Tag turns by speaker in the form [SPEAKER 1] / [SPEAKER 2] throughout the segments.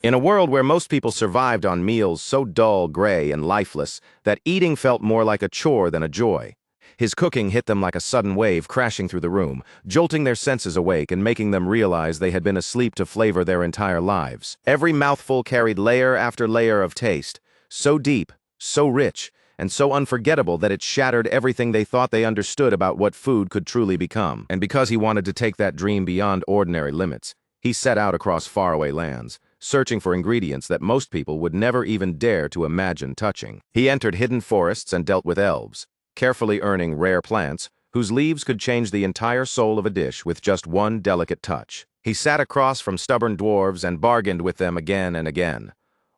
[SPEAKER 1] In a world where most people survived on meals so dull, gray, and lifeless that eating felt more like a chore than a joy, his cooking hit them like a sudden wave crashing through the room, jolting their senses awake and making them realize they had been asleep to flavor their entire lives. Every mouthful carried layer after layer of taste, so deep, so rich, and so unforgettable that it shattered everything they thought they understood about what food could truly become. And because he wanted to take that dream beyond ordinary limits, he set out across faraway lands, searching for ingredients that most people would never even dare to imagine touching. He entered hidden forests and dealt with elves, carefully earning rare plants whose leaves could change the entire soul of a dish with just one delicate touch. He sat across from stubborn dwarves and bargained with them again and again,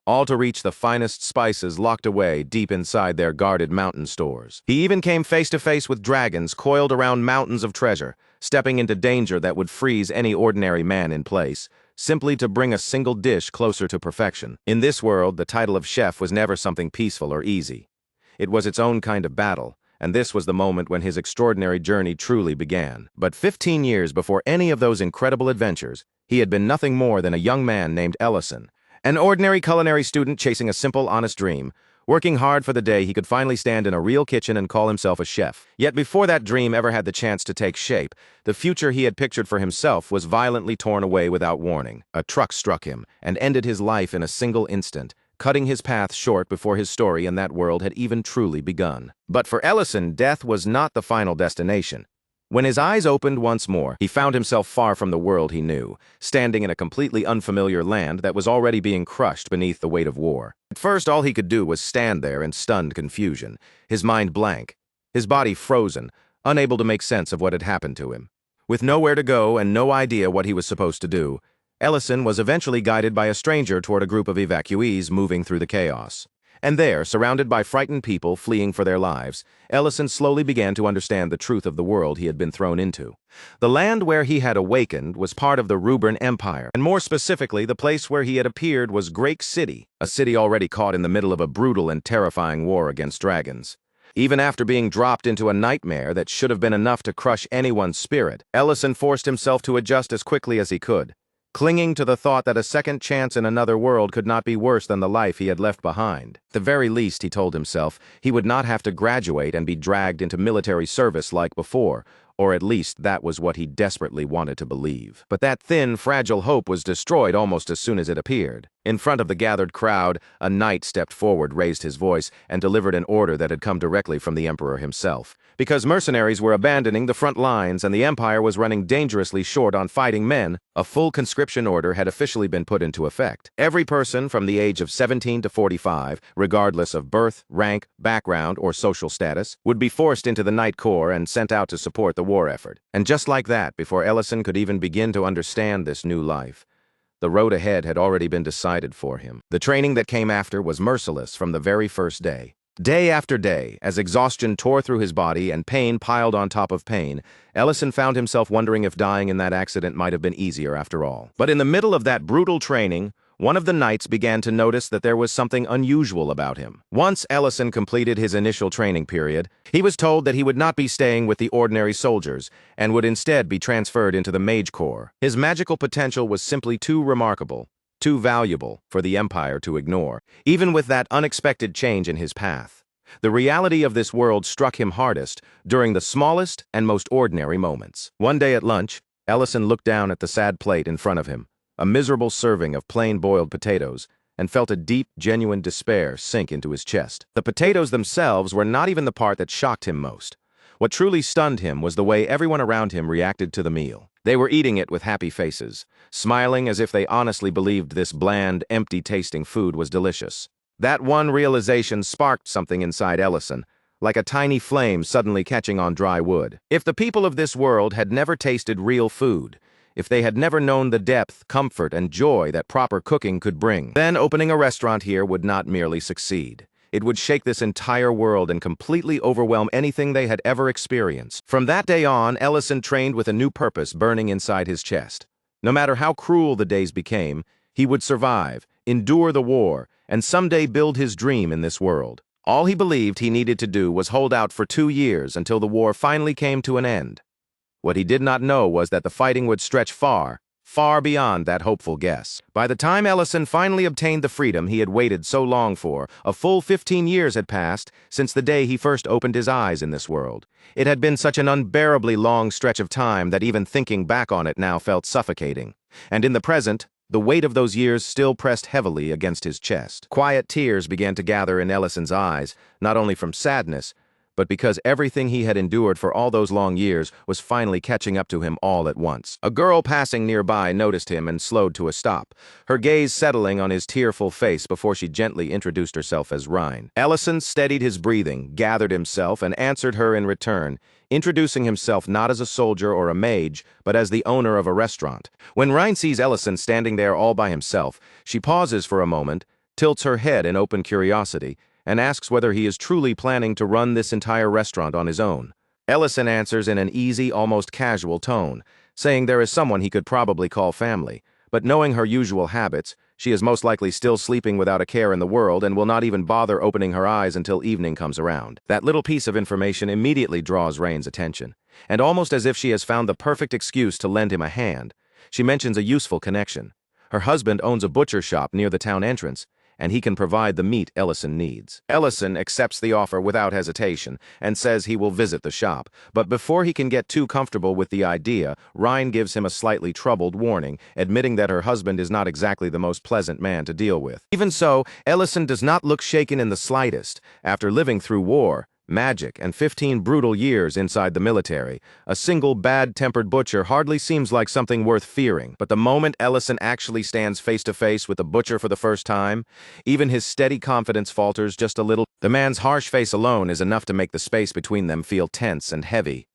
[SPEAKER 1] all to reach the finest spices locked away deep inside their guarded mountain stores. He even came face to face with dragons coiled around mountains of treasure, stepping into danger that would freeze any ordinary man in place, simply to bring a single dish closer to perfection. In this world, the title of chef was never something peaceful or easy. It was its own kind of battle, and this was the moment when his extraordinary journey truly began. But 15 years before any of those incredible adventures, he had been nothing more than a young man named Ellison, an ordinary culinary student chasing a simple, honest dream, working hard for the day he could finally stand in a real kitchen and call himself a chef. Yet before that dream ever had the chance to take shape, the future he had pictured for himself was violently torn away without warning. A truck struck him and ended his life in a single instant, cutting his path short before his story in that world had even truly begun. But for Ellison, death was not the final destination. When his eyes opened once more, he found himself far from the world he knew, standing in a completely unfamiliar land that was already being crushed beneath the weight of war. At first, all he could do was stand there in stunned confusion, his mind blank, his body frozen, unable to make sense of what had happened to him. With nowhere to go and no idea what he was supposed to do, Ellison was eventually guided by a stranger toward a group of evacuees moving through the chaos. And there, surrounded by frightened people fleeing for their lives, Ellison slowly began to understand the truth of the world he had been thrown into. The land where he had awakened was part of the Rubern Empire, and more specifically, the place where he had appeared was Great City, a city already caught in the middle of a brutal and terrifying war against dragons. Even after being dropped into a nightmare that should have been enough to crush anyone's spirit, Ellison forced himself to adjust as quickly as he could, clinging to the thought that a second chance in another world could not be worse than the life he had left behind. At the very least, he told himself, he would not have to graduate and be dragged into military service like before, or at least that was what he desperately wanted to believe. But that thin, fragile hope was destroyed almost as soon as it appeared. In front of the gathered crowd, a knight stepped forward, raised his voice, and delivered an order that had come directly from the emperor himself. Because mercenaries were abandoning the front lines and the empire was running dangerously short on fighting men, a full conscription order had officially been put into effect. Every person from the age of 17 to 45, regardless of birth, rank, background, or social status, would be forced into the Knight Corps and sent out to support the war effort. And just like that, before Ellison could even begin to understand this new life, the road ahead had already been decided for him. The training that came after was merciless from the very first day. Day after day, as exhaustion tore through his body and pain piled on top of pain, Ellison found himself wondering if dying in that accident might have been easier after all. But in the middle of that brutal training, one of the knights began to notice that there was something unusual about him. Once Ellison completed his initial training period, he was told that he would not be staying with the ordinary soldiers and would instead be transferred into the Mage Corps. His magical potential was simply too remarkable, too valuable for the Empire to ignore, even with that unexpected change in his path. The reality of this world struck him hardest during the smallest and most ordinary moments. One day at lunch, Ellison looked down at the sad plate in front of him, a miserable serving of plain boiled potatoes, and felt a deep, genuine despair sink into his chest. The potatoes themselves were not even the part that shocked him most. What truly stunned him was the way everyone around him reacted to the meal. They were eating it with happy faces, smiling as if they honestly believed this bland, empty-tasting food was delicious. That one realization sparked something inside Ellison, like a tiny flame suddenly catching on dry wood. If the people of this world had never tasted real food, if they had never known the depth, comfort, and joy that proper cooking could bring, then opening a restaurant here would not merely succeed. It would shake this entire world and completely overwhelm anything they had ever experienced. From that day on, Ellison trained with a new purpose burning inside his chest. No matter how cruel the days became, he would survive, endure the war, and someday build his dream in this world. All he believed he needed to do was hold out for 2 years until the war finally came to an end. What he did not know was that the fighting would stretch far, far beyond that hopeful guess. By the time Ellison finally obtained the freedom he had waited so long for, a full 15 years had passed since the day he first opened his eyes in this world. It had been such an unbearably long stretch of time that even thinking back on it now felt suffocating. And in the present, the weight of those years still pressed heavily against his chest. Quiet tears began to gather in Ellison's eyes, not only from sadness, but because everything he had endured for all those long years was finally catching up to him all at once. A girl passing nearby noticed him and slowed to a stop, her gaze settling on his tearful face before she gently introduced herself as Rhine. Ellison steadied his breathing, gathered himself, and answered her in return, introducing himself not as a soldier or a mage, but as the owner of a restaurant. When Rhine sees Ellison standing there all by himself, she pauses for a moment, tilts her head in open curiosity, and asks whether he is truly planning to run this entire restaurant on his own. Ellison answers in an easy, almost casual tone, saying there is someone he could probably call family, but knowing her usual habits, she is most likely still sleeping without a care in the world and will not even bother opening her eyes until evening comes around. That little piece of information immediately draws Rhine's attention, and almost as if she has found the perfect excuse to lend him a hand, she mentions a useful connection. Her husband owns a butcher shop near the town entrance, and he can provide the meat Ellison needs. Ellison accepts the offer without hesitation and says he will visit the shop, but before he can get too comfortable with the idea, Rhine gives him a slightly troubled warning, admitting that her husband is not exactly the most pleasant man to deal with. Even so, Ellison does not look shaken in the slightest. After living through war, magic, and 15 brutal years inside the military, a single bad-tempered butcher hardly seems like something worth fearing. But the moment Ellison actually stands face-to-face with the butcher for the first time, even his steady confidence falters just a little. The man's harsh face alone is enough to make the space between them feel tense and heavy.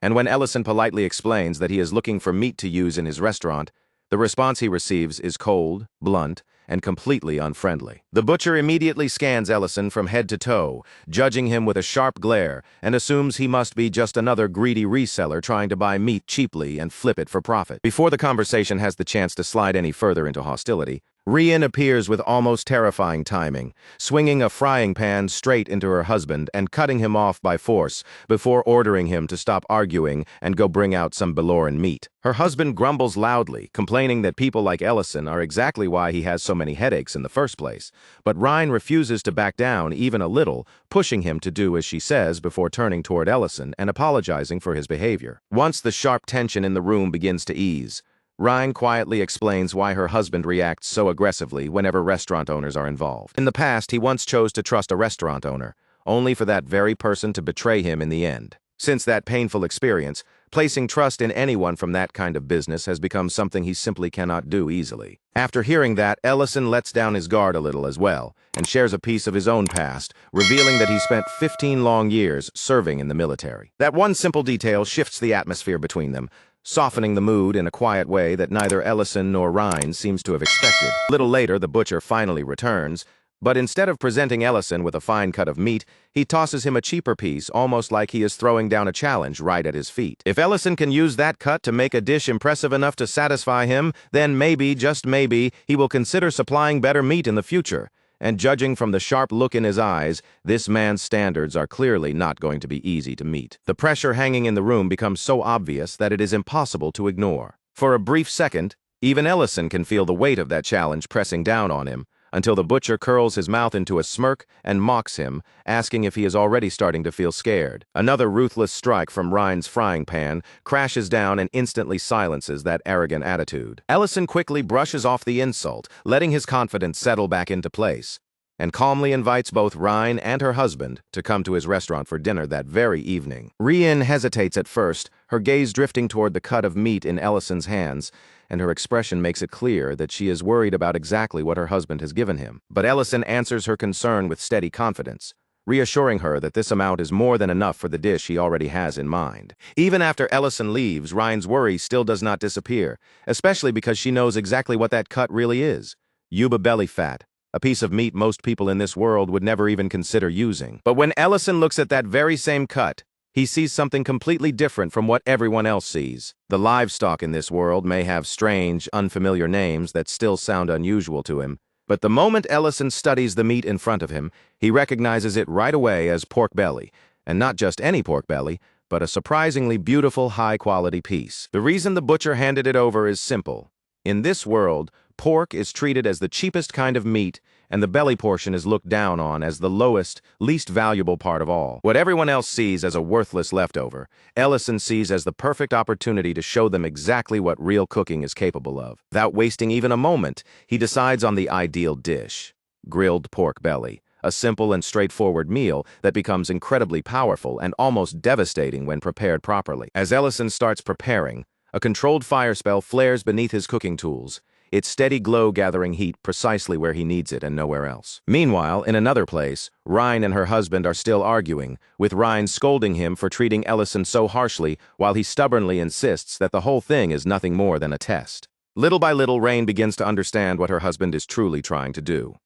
[SPEAKER 1] And when Ellison politely explains that he is looking for meat to use in his restaurant, the response he receives is cold, blunt, and completely unfriendly. The butcher immediately scans Ellison from head to toe, judging him with a sharp glare, and assumes he must be just another greedy reseller trying to buy meat cheaply and flip it for profit. Before the conversation has the chance to slide any further into hostility, Rhine appears with almost terrifying timing, swinging a frying pan straight into her husband and cutting him off by force before ordering him to stop arguing and go bring out some Beloran meat. Her husband grumbles loudly, complaining that people like Ellison are exactly why he has so many headaches in the first place, but Rhine refuses to back down even a little, pushing him to do as she says before turning toward Ellison and apologizing for his behavior. Once the sharp tension in the room begins to ease, Rhine quietly explains why her husband reacts so aggressively whenever restaurant owners are involved. In the past, he once chose to trust a restaurant owner, only for that very person to betray him in the end. Since that painful experience, placing trust in anyone from that kind of business has become something he simply cannot do easily. After hearing that, Ellison lets down his guard a little as well, and shares a piece of his own past, revealing that he spent 15 long years serving in the military. That one simple detail shifts the atmosphere between them, softening the mood in a quiet way that neither Ellison nor Rhine seems to have expected. A little later, the butcher finally returns, but instead of presenting Ellison with a fine cut of meat, he tosses him a cheaper piece, almost like he is throwing down a challenge right at his feet. If Ellison can use that cut to make a dish impressive enough to satisfy him, then maybe, just maybe, he will consider supplying better meat in the future. And judging from the sharp look in his eyes, this man's standards are clearly not going to be easy to meet. The pressure hanging in the room becomes so obvious that it is impossible to ignore. For a brief second, even Ellison can feel the weight of that challenge pressing down on him, until the butcher curls his mouth into a smirk and mocks him, asking if he is already starting to feel scared. Another ruthless strike from Rhine's frying pan crashes down and instantly silences that arrogant attitude. Ellison quickly brushes off the insult, letting his confidence settle back into place, and calmly invites both Rhine and her husband to come to his restaurant for dinner that very evening. Rhine hesitates at first, her gaze drifting toward the cut of meat in Ellison's hands, and her expression makes it clear that she is worried about exactly what her husband has given him. But Ellison answers her concern with steady confidence, reassuring her that this amount is more than enough for the dish he already has in mind. Even after Ellison leaves, Rhine's worry still does not disappear, especially because she knows exactly what that cut really is: Yuba belly fat, a piece of meat most people in this world would never even consider using. But when Ellison looks at that very same cut, he sees something completely different from what everyone else sees. The livestock in this world may have strange, unfamiliar names that still sound unusual to him, but the moment Ellison studies the meat in front of him, he recognizes it right away as pork belly, and not just any pork belly, but a surprisingly beautiful, high-quality piece. The reason the butcher handed it over is simple. In this world, pork is treated as the cheapest kind of meat, and the belly portion is looked down on as the lowest, least valuable part of all. What everyone else sees as a worthless leftover, Ellison sees as the perfect opportunity to show them exactly what real cooking is capable of. Without wasting even a moment, he decides on the ideal dish: grilled pork belly, a simple and straightforward meal that becomes incredibly powerful and almost devastating when prepared properly. As Ellison starts preparing, a controlled fire spell flares beneath his cooking tools, its steady glow gathering heat precisely where he needs it and nowhere else. Meanwhile, in another place, Rhine and her husband are still arguing, with Rhine scolding him for treating Ellison so harshly while he stubbornly insists that the whole thing is nothing more than a test. Little by little, Rhine begins to understand what her husband is truly trying to do.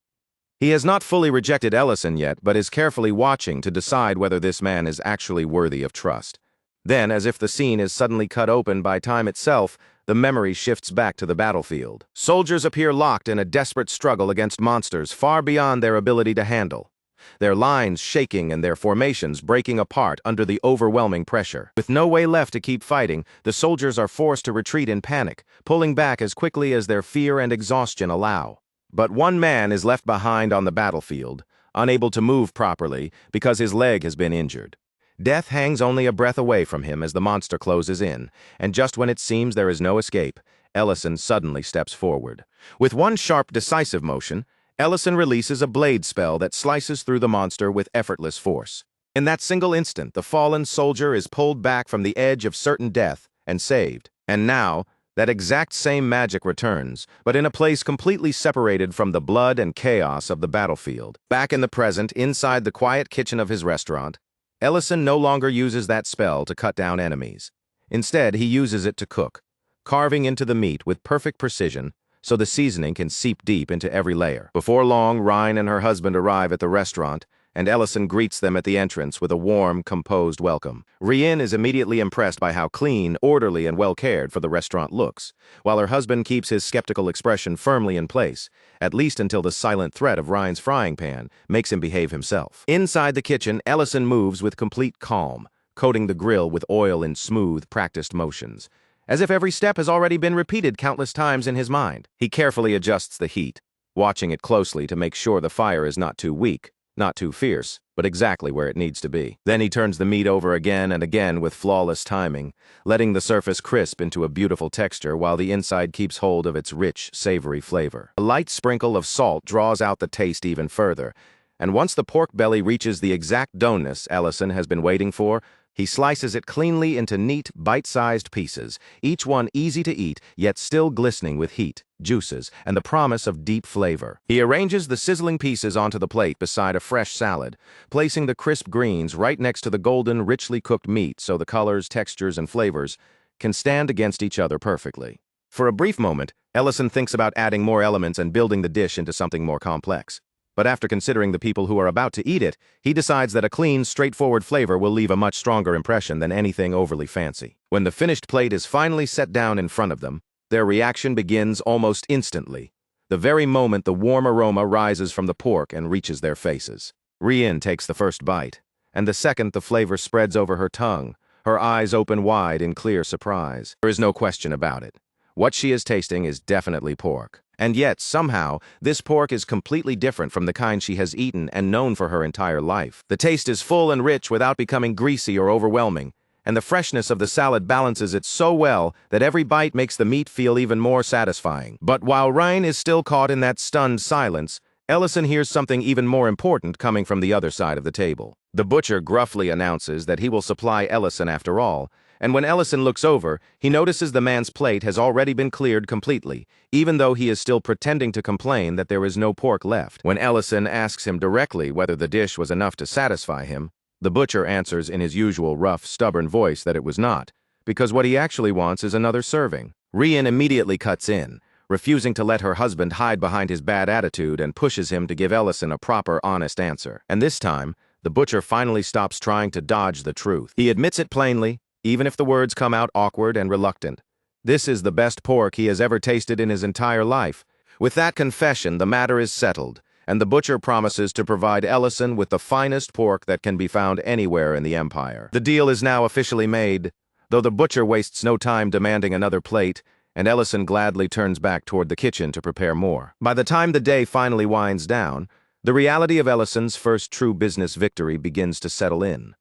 [SPEAKER 1] He has not fully rejected Ellison yet, but is carefully watching to decide whether this man is actually worthy of trust. Then, as if the scene is suddenly cut open by time itself, the memory shifts back to the battlefield. Soldiers appear locked in a desperate struggle against monsters far beyond their ability to handle, their lines shaking and their formations breaking apart under the overwhelming pressure. With no way left to keep fighting, the soldiers are forced to retreat in panic, pulling back as quickly as their fear and exhaustion allow. But one man is left behind on the battlefield, unable to move properly because his leg has been injured. Death hangs only a breath away from him as the monster closes in, and just when it seems there is no escape, Ellison suddenly steps forward. With one sharp, decisive motion, Ellison releases a blade spell that slices through the monster with effortless force. In that single instant, the fallen soldier is pulled back from the edge of certain death and saved. And now, that exact same magic returns, but in a place completely separated from the blood and chaos of the battlefield. Back in the present, inside the quiet kitchen of his restaurant, Ellison no longer uses that spell to cut down enemies. Instead, he uses it to cook, carving into the meat with perfect precision so the seasoning can seep deep into every layer. Before long, Rhine and her husband arrive at the restaurant, and Ellison greets them at the entrance with a warm, composed welcome. Rien is immediately impressed by how clean, orderly, and well-cared for the restaurant looks, while her husband keeps his skeptical expression firmly in place, at least until the silent threat of Rhine's frying pan makes him behave himself. Inside the kitchen, Ellison moves with complete calm, coating the grill with oil in smooth, practiced motions, as if every step has already been repeated countless times in his mind. He carefully adjusts the heat, watching it closely to make sure the fire is not too weak, not too fierce, but exactly where it needs to be. Then he turns the meat over again and again with flawless timing, letting the surface crisp into a beautiful texture while the inside keeps hold of its rich, savory flavor. A light sprinkle of salt draws out the taste even further, and once the pork belly reaches the exact doneness Ellison has been waiting for, he slices it cleanly into neat, bite-sized pieces, each one easy to eat, yet still glistening with heat, juices, and the promise of deep flavor. He arranges the sizzling pieces onto the plate beside a fresh salad, placing the crisp greens right next to the golden, richly cooked meat so the colors, textures, and flavors can stand against each other perfectly. For a brief moment, Ellison thinks about adding more elements and building the dish into something more complex. But after considering the people who are about to eat it, he decides that a clean, straightforward flavor will leave a much stronger impression than anything overly fancy. When the finished plate is finally set down in front of them, their reaction begins almost instantly, the very moment the warm aroma rises from the pork and reaches their faces. Rien takes the first bite, and the second the flavor spreads over her tongue, her eyes open wide in clear surprise. There is no question about it. What she is tasting is definitely pork. And yet, somehow, this pork is completely different from the kind she has eaten and known for her entire life. The taste is full and rich without becoming greasy or overwhelming, and the freshness of the salad balances it so well that every bite makes the meat feel even more satisfying. But while Rhine is still caught in that stunned silence, Ellison hears something even more important coming from the other side of the table. The butcher gruffly announces that he will supply Ellison after all, and when Ellison looks over, he notices the man's plate has already been cleared completely, even though he is still pretending to complain that there is no pork left. When Ellison asks him directly whether the dish was enough to satisfy him, the butcher answers in his usual rough, stubborn voice that it was not, because what he actually wants is another serving. Rien immediately cuts in, refusing to let her husband hide behind his bad attitude and pushes him to give Ellison a proper, honest answer. And this time, the butcher finally stops trying to dodge the truth. He admits it plainly, even if the words come out awkward and reluctant. This is the best pork he has ever tasted in his entire life. With that confession, the matter is settled, and the butcher promises to provide Ellison with the finest pork that can be found anywhere in the Empire. The deal is now officially made, though the butcher wastes no time demanding another plate, and Ellison gladly turns back toward the kitchen to prepare more. By the time the day finally winds down, the reality of Ellison's first true business victory begins to settle in.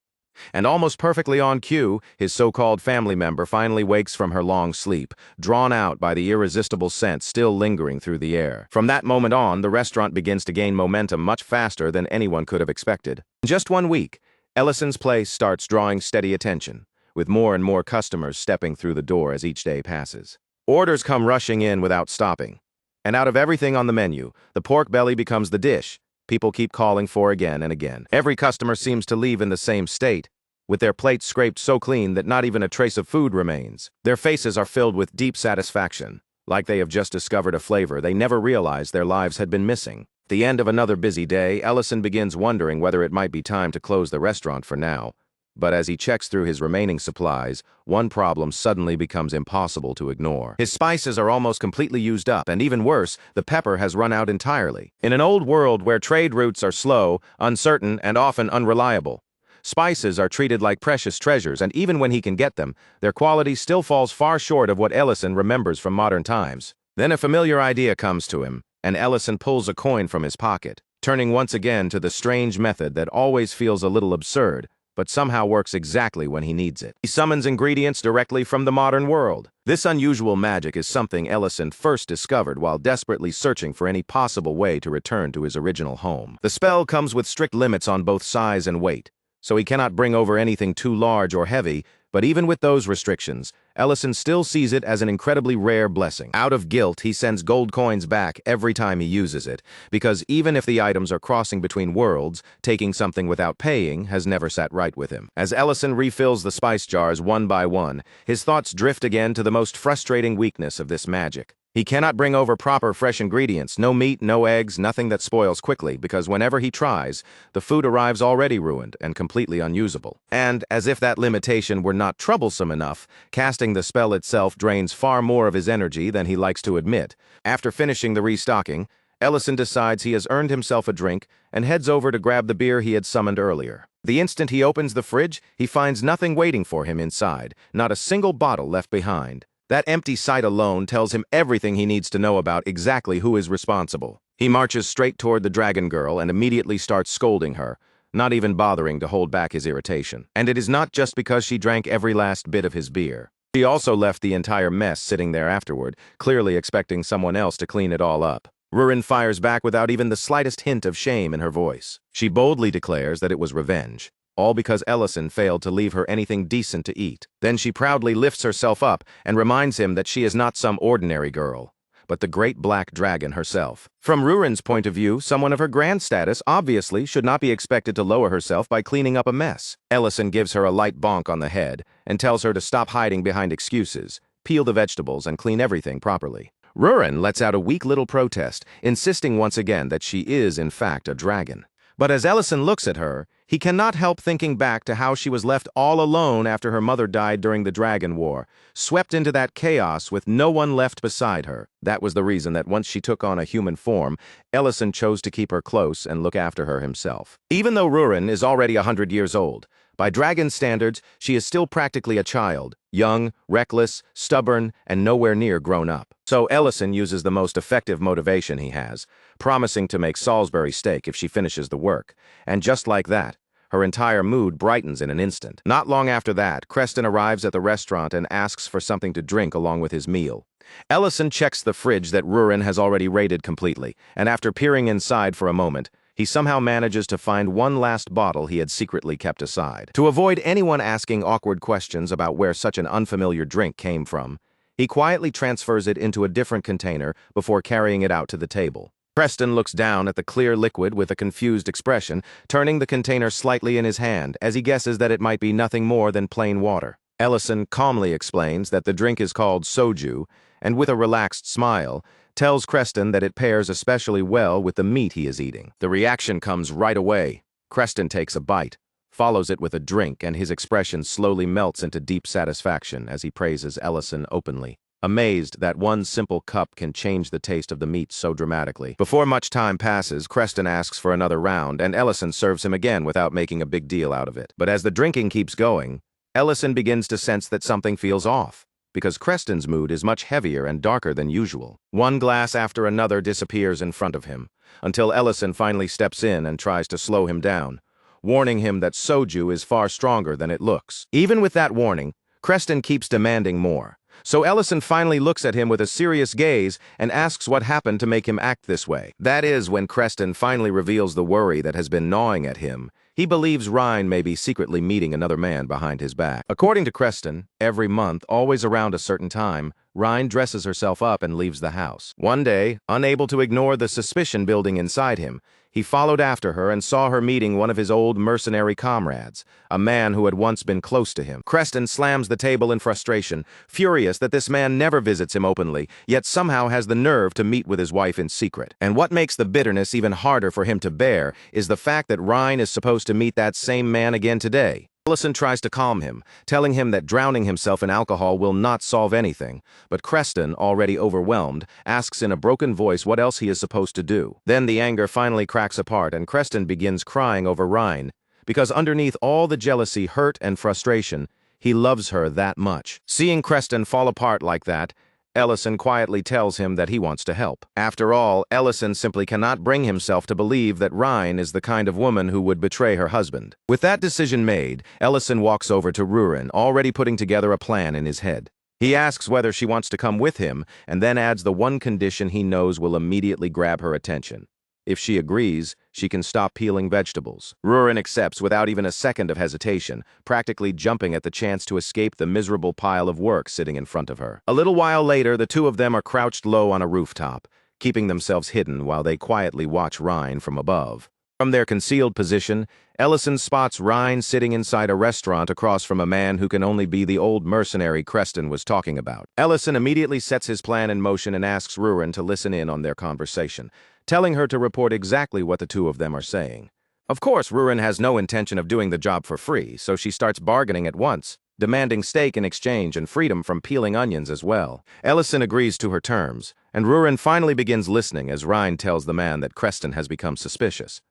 [SPEAKER 1] And almost perfectly on cue, his so-called family member finally wakes from her long sleep, drawn out by the irresistible scent still lingering through the air. From that moment on, the restaurant begins to gain momentum much faster than anyone could have expected. In just 1 week, Ellison's place starts drawing steady attention, with more and more customers stepping through the door as each day passes. Orders come rushing in without stopping. And out of everything on the menu, the pork belly becomes the dish people keep calling for again and again. Every customer seems to leave in the same state, with their plates scraped so clean that not even a trace of food remains. Their faces are filled with deep satisfaction, like they have just discovered a flavor they never realized their lives had been missing. At the end of another busy day, Ellison begins wondering whether it might be time to close the restaurant for now. But as he checks through his remaining supplies, one problem suddenly becomes impossible to ignore. His spices are almost completely used up, and even worse, the pepper has run out entirely. In an old world where trade routes are slow, uncertain, and often unreliable, spices are treated like precious treasures, and even when he can get them, their quality still falls far short of what Ellison remembers from modern times. Then a familiar idea comes to him, and Ellison pulls a coin from his pocket, turning once again to the strange method that always feels a little absurd, but somehow works exactly when he needs it. He summons ingredients directly from the modern world. This unusual magic is something Ellison first discovered while desperately searching for any possible way to return to his original home. The spell comes with strict limits on both size and weight, so he cannot bring over anything too large or heavy, but even with those restrictions, Ellison still sees it as an incredibly rare blessing. Out of guilt, he sends gold coins back every time he uses it, because even if the items are crossing between worlds, taking something without paying has never sat right with him. As Ellison refills the spice jars one by one, his thoughts drift again to the most frustrating weakness of this magic. He cannot bring over proper fresh ingredients, no meat, no eggs, nothing that spoils quickly, because whenever he tries, the food arrives already ruined and completely unusable. And, as if that limitation were not troublesome enough, casting the spell itself drains far more of his energy than he likes to admit. After finishing the restocking, Ellison decides he has earned himself a drink and heads over to grab the beer he had summoned earlier. The instant he opens the fridge, he finds nothing waiting for him inside, not a single bottle left behind. That empty sight alone tells him everything he needs to know about exactly who is responsible. He marches straight toward the dragon girl and immediately starts scolding her, not even bothering to hold back his irritation. And it is not just because she drank every last bit of his beer. She also left the entire mess sitting there afterward, clearly expecting someone else to clean it all up. Rurin fires back without even the slightest hint of shame in her voice. She boldly declares that it was revenge, all because Ellison failed to leave her anything decent to eat. Then she proudly lifts herself up and reminds him that she is not some ordinary girl, but the great black dragon herself. From Rurin's point of view, someone of her grand status obviously should not be expected to lower herself by cleaning up a mess. Ellison gives her a light bonk on the head and tells her to stop hiding behind excuses, peel the vegetables, and clean everything properly. Rurin lets out a weak little protest, insisting once again that she is, in fact, a dragon. But as Ellison looks at her, he cannot help thinking back to how she was left all alone after her mother died during the Dragon War, swept into that chaos with no one left beside her. That was the reason that once she took on a human form, Ellison chose to keep her close and look after her himself. Even though Rurin is already 100 years old, by dragon standards, she is still practically a child, young, reckless, stubborn, and nowhere near grown up. So Ellison uses the most effective motivation he has, promising to make Salisbury steak if she finishes the work. And just like that, her entire mood brightens in an instant. Not long after that, Creston arrives at the restaurant and asks for something to drink along with his meal. Ellison checks the fridge that Rurin has already raided completely, and after peering inside for a moment, he somehow manages to find one last bottle he had secretly kept aside. To avoid anyone asking awkward questions about where such an unfamiliar drink came from, he quietly transfers it into a different container before carrying it out to the table. Creston looks down at the clear liquid with a confused expression, turning the container slightly in his hand as he guesses that it might be nothing more than plain water. Ellison calmly explains that the drink is called soju, and with a relaxed smile, tells Creston that it pairs especially well with the meat he is eating. The reaction comes right away. Creston takes a bite, follows it with a drink, and his expression slowly melts into deep satisfaction as he praises Ellison openly, amazed that one simple cup can change the taste of the meat so dramatically. Before much time passes, Creston asks for another round, and Ellison serves him again without making a big deal out of it. But as the drinking keeps going, Ellison begins to sense that something feels off. because Creston's mood is much heavier and darker than usual. One glass after another disappears in front of him, until Ellison finally steps in and tries to slow him down, warning him that soju is far stronger than it looks. Even with that warning, Creston keeps demanding more. So Ellison finally looks at him with a serious gaze and asks what happened to make him act this way. That is when Creston finally reveals the worry that has been gnawing at him. He believes Rhine may be secretly meeting another man behind his back. According to Creston, every month, always around a certain time, Rhine dresses herself up and leaves the house. One day, unable to ignore the suspicion building inside him, he followed after her and saw her meeting one of his old mercenary comrades, a man who had once been close to him. Creston slams the table in frustration, furious that this man never visits him openly, yet somehow has the nerve to meet with his wife in secret. And what makes the bitterness even harder for him to bear is the fact that Rhine is supposed to meet that same man again today. Ellison tries to calm him, telling him that drowning himself in alcohol will not solve anything, but Creston, already overwhelmed, asks in a broken voice what else he is supposed to do. Then the anger finally cracks apart and Creston begins crying over Rhine, because underneath all the jealousy, hurt, and frustration, he loves her that much. Seeing Creston fall apart like that, Ellison quietly tells him that he wants to help. After all, Ellison simply cannot bring himself to believe that Rhine is the kind of woman who would betray her husband. With that decision made, Ellison walks over to Rurin, already putting together a plan in his head. He asks whether she wants to come with him, and then adds the one condition he knows will immediately grab her attention. If she agrees, she can stop peeling vegetables. Rurin accepts without even a second of hesitation, practically jumping at the chance to escape the miserable pile of work sitting in front of her. A little while later, the two of them are crouched low on a rooftop, keeping themselves hidden while they quietly watch Rhine from above. From their concealed position, Ellison spots Rhine sitting inside a restaurant across from a man who can only be the old mercenary Creston was talking about. Ellison immediately sets his plan in motion and asks Rurin to listen in on their conversation, telling her to report exactly what the two of them are saying. Of course, Rurin has no intention of doing the job for free, so she starts bargaining at once, demanding steak in exchange and freedom from peeling onions as well. Ellison agrees to her terms, and Rurin finally begins listening as Rhine tells the man that Creston has become suspicious,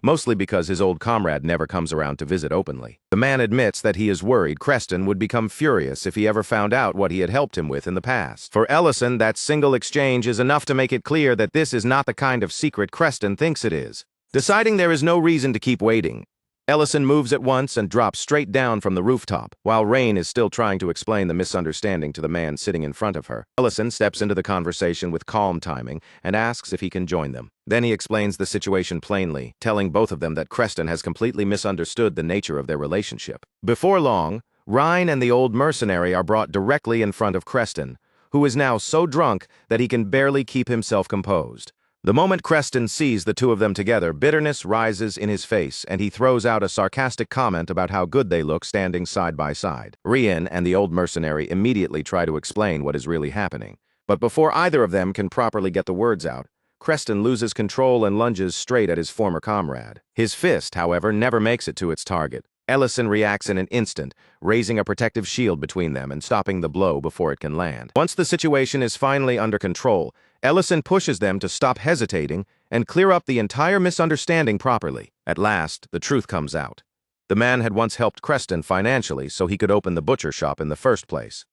[SPEAKER 1] mostly because his old comrade never comes around to visit openly. The man admits that he is worried Creston would become furious if he ever found out what he had helped him with in the past. For Ellison, that single exchange is enough to make it clear that this is not the kind of secret Creston thinks it is. Deciding there is no reason to keep waiting, Ellison moves at once and drops straight down from the rooftop, while Rain is still trying to explain the misunderstanding to the man sitting in front of her. Ellison steps into the conversation with calm timing and asks if he can join them. Then he explains the situation plainly, telling both of them that Creston has completely misunderstood the nature of their relationship. Before long, Rhine and the old mercenary are brought directly in front of Creston, who is now so drunk that he can barely keep himself composed. The moment Creston sees the two of them together, bitterness rises in his face, and he throws out a sarcastic comment about how good they look standing side by side. Rien and the old mercenary immediately try to explain what is really happening. But before either of them can properly get the words out, Creston loses control and lunges straight at his former comrade. His fist, however, never makes it to its target. Ellison reacts in an instant, raising a protective shield between them and stopping the blow before it can land. Once the situation is finally under control, Ellison pushes them to stop hesitating and clear up the entire misunderstanding properly. At last, the truth comes out. The man had once helped Creston financially so he could open the butcher shop in the first place.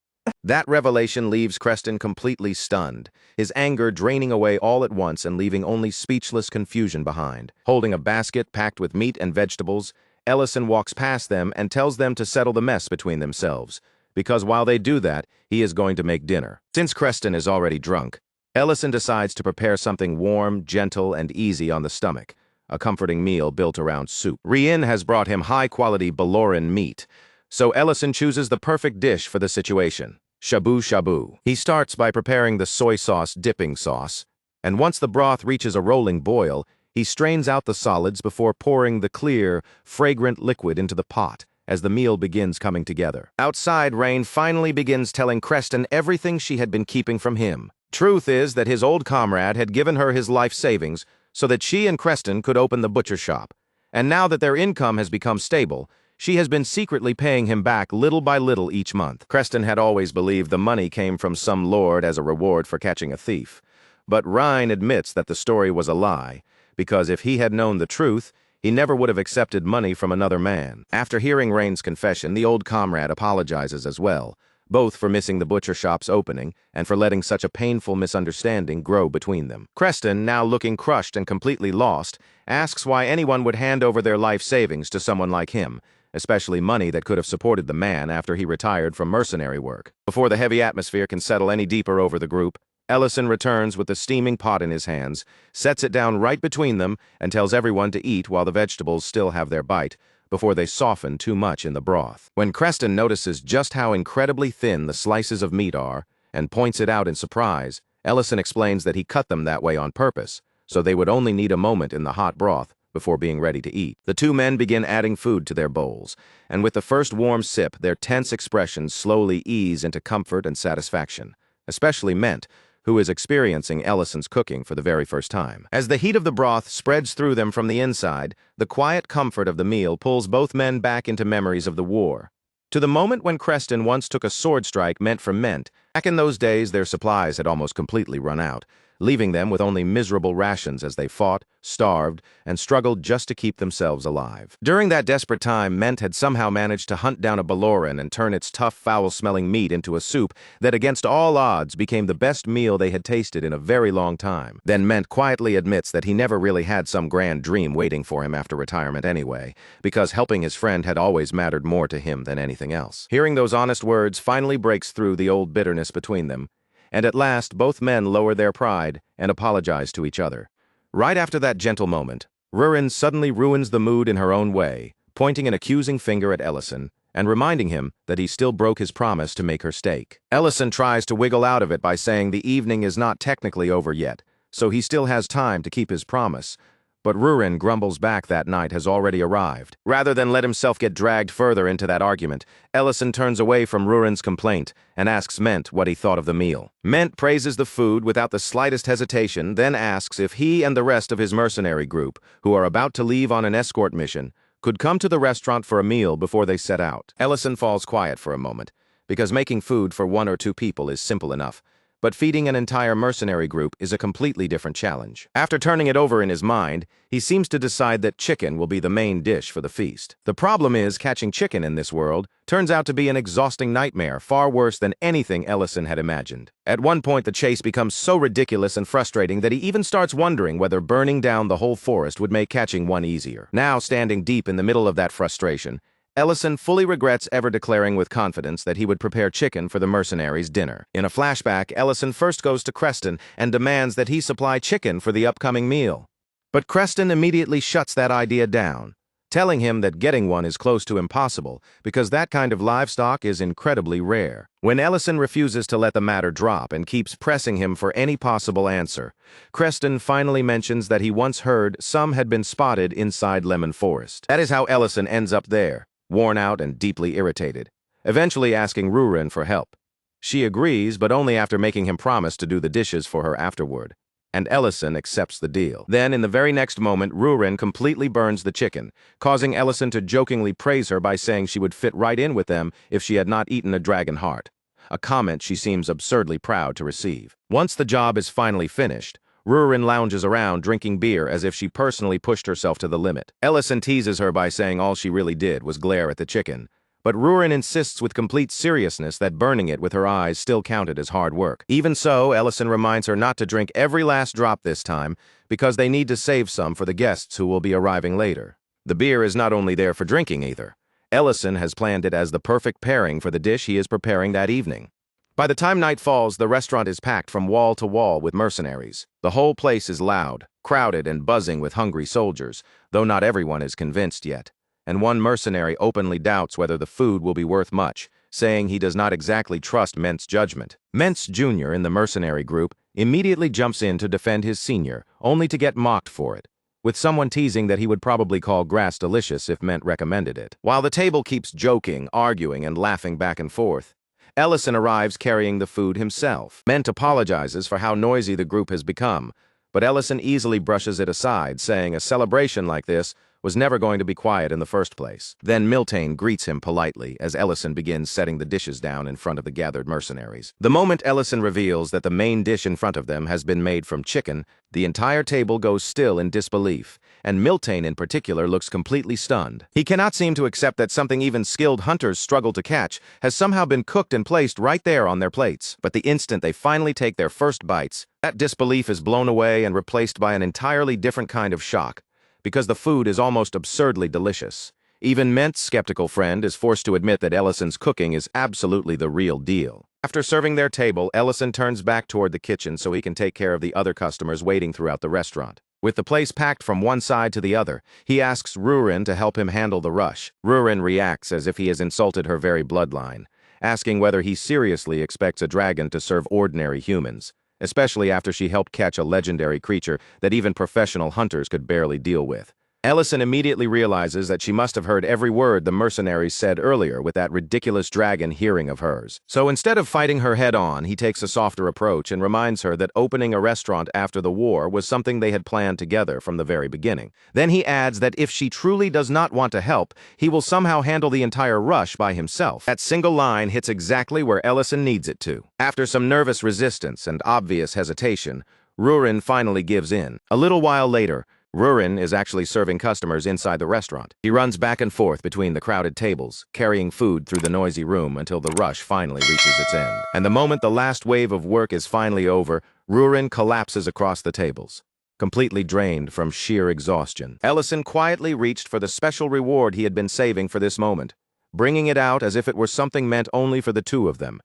[SPEAKER 1] That revelation leaves Creston completely stunned, his anger draining away all at once and leaving only speechless confusion behind. Holding a basket packed with meat and vegetables, Ellison walks past them and tells them to settle the mess between themselves, because while they do that, he is going to make dinner. Since Creston is already drunk, Ellison decides to prepare something warm, gentle, and easy on the stomach, a comforting meal built around soup. Rien has brought him high-quality Baloran meat, so Ellison chooses the perfect dish for the situation, shabu shabu. He starts by preparing the soy sauce dipping sauce, and once the broth reaches a rolling boil, he strains out the solids before pouring the clear, fragrant liquid into the pot as the meal begins coming together. Outside, Rain finally begins telling Creston everything she had been keeping from him. Truth is that his old comrade had given her his life savings so that she and Creston could open the butcher shop, and now that their income has become stable, she has been secretly paying him back little by little each month. Creston had always believed the money came from some lord as a reward for catching a thief, but Rhine admits that the story was a lie, because if he had known the truth, he never would have accepted money from another man. After hearing Rain's confession, the old comrade apologizes as well, both for missing the butcher shop's opening and for letting such a painful misunderstanding grow between them. Creston, now looking crushed and completely lost, asks why anyone would hand over their life savings to someone like him, especially money that could have supported the man after he retired from mercenary work. Before the heavy atmosphere can settle any deeper over the group, Ellison returns with the steaming pot in his hands, sets it down right between them, and tells everyone to eat while the vegetables still have their bite, before they soften too much in the broth. When Creston notices just how incredibly thin the slices of meat are, and points it out in surprise, Ellison explains that he cut them that way on purpose, so they would only need a moment in the hot broth before being ready to eat. The two men begin adding food to their bowls, and with the first warm sip, their tense expressions slowly ease into comfort and satisfaction, especially Ment, who is experiencing Ellison's cooking for the very first time. As the heat of the broth spreads through them from the inside, the quiet comfort of the meal pulls both men back into memories of the war. To the moment when Creston once took a sword strike meant for Ment. Back in those days, their supplies had almost completely run out, leaving them with only miserable rations as they fought, starved, and struggled just to keep themselves alive. During that desperate time, Ment had somehow managed to hunt down a Baloran and turn its tough, foul-smelling meat into a soup that, against all odds, became the best meal they had tasted in a very long time. Then Ment quietly admits that he never really had some grand dream waiting for him after retirement anyway, because helping his friend had always mattered more to him than anything else. Hearing those honest words finally breaks through the old bitterness between them, and at last both men lower their pride and apologize to each other. Right after that gentle moment, Rurin suddenly ruins the mood in her own way, pointing an accusing finger at Ellison and reminding him that he still broke his promise to make her steak. Ellison tries to wiggle out of it by saying the evening is not technically over yet, so he still has time to keep his promise, but Rurin grumbles back that night has already arrived. Rather than let himself get dragged further into that argument, Ellison turns away from Rurin's complaint and asks Ment what he thought of the meal. Ment praises the food without the slightest hesitation, then asks if he and the rest of his mercenary group, who are about to leave on an escort mission, could come to the restaurant for a meal before they set out. Ellison falls quiet for a moment, because making food for 1 or 2 people is simple enough, but feeding an entire mercenary group is a completely different challenge. After turning it over in his mind, he seems to decide that chicken will be the main dish for the feast. The problem is, catching chicken in this world turns out to be an exhausting nightmare, far worse than anything Ellison had imagined. At one point, the chase becomes so ridiculous and frustrating that he even starts wondering whether burning down the whole forest would make catching one easier. Now, standing deep in the middle of that frustration, Ellison fully regrets ever declaring with confidence that he would prepare chicken for the mercenaries' dinner. In a flashback, Ellison first goes to Creston and demands that he supply chicken for the upcoming meal. But Creston immediately shuts that idea down, telling him that getting one is close to impossible because that kind of livestock is incredibly rare. When Ellison refuses to let the matter drop and keeps pressing him for any possible answer, Creston finally mentions that he once heard some had been spotted inside Lemon Forest. That is how Ellison ends up there, worn out and deeply irritated, eventually asking Rurin for help. She agrees, but only after making him promise to do the dishes for her afterward, and Ellison accepts the deal. Then, in the very next moment, Rurin completely burns the chicken, causing Ellison to jokingly praise her by saying she would fit right in with them if she had not eaten a dragon heart, a comment she seems absurdly proud to receive. Once the job is finally finished, Rurin lounges around drinking beer as if she personally pushed herself to the limit. Ellison teases her by saying all she really did was glare at the chicken, but Rurin insists with complete seriousness that burning it with her eyes still counted as hard work. Even so, Ellison reminds her not to drink every last drop this time because they need to save some for the guests who will be arriving later. The beer is not only there for drinking either. Ellison has planned it as the perfect pairing for the dish he is preparing that evening. By the time night falls, the restaurant is packed from wall to wall with mercenaries. The whole place is loud, crowded, and buzzing with hungry soldiers, though not everyone is convinced yet. And one mercenary openly doubts whether the food will be worth much, saying he does not exactly trust Ment's judgment. Ment's junior in the mercenary group immediately jumps in to defend his senior, only to get mocked for it, with someone teasing that he would probably call grass delicious if Ment recommended it. While the table keeps joking, arguing, and laughing back and forth, Ellison arrives carrying the food himself. Ment apologizes for how noisy the group has become, but Ellison easily brushes it aside, saying a celebration like this was never going to be quiet in the first place. Then Miltine greets him politely as Ellison begins setting the dishes down in front of the gathered mercenaries. The moment Ellison reveals that the main dish in front of them has been made from chicken, the entire table goes still in disbelief, and Miltine in particular looks completely stunned. He cannot seem to accept that something even skilled hunters struggle to catch has somehow been cooked and placed right there on their plates. But the instant they finally take their first bites, that disbelief is blown away and replaced by an entirely different kind of shock, because the food is almost absurdly delicious. Even Ment's skeptical friend is forced to admit that Ellison's cooking is absolutely the real deal. After serving their table, Ellison turns back toward the kitchen so he can take care of the other customers waiting throughout the restaurant. With the place packed from one side to the other, he asks Rurin to help him handle the rush. Rurin reacts as if he has insulted her very bloodline, asking whether he seriously expects a dragon to serve ordinary humans, especially after she helped catch a legendary creature that even professional hunters could barely deal with. Ellison immediately realizes that she must have heard every word the mercenaries said earlier with that ridiculous dragon hearing of hers. So instead of fighting her head-on, he takes a softer approach and reminds her that opening a restaurant after the war was something they had planned together from the very beginning. Then he adds that if she truly does not want to help, he will somehow handle the entire rush by himself. That single line hits exactly where Ellison needs it to. After some nervous resistance and obvious hesitation, Rurin finally gives in. A little while later, Rurin is actually serving customers inside the restaurant. He runs back and forth between the crowded tables, carrying food through the noisy room until the rush finally reaches its end. And the moment the last wave of work is finally over, Rurin collapses across the tables, completely drained from sheer exhaustion. Ellison quietly reached for the special reward he had been saving for this moment, bringing it out as if it were something meant only for the two of them.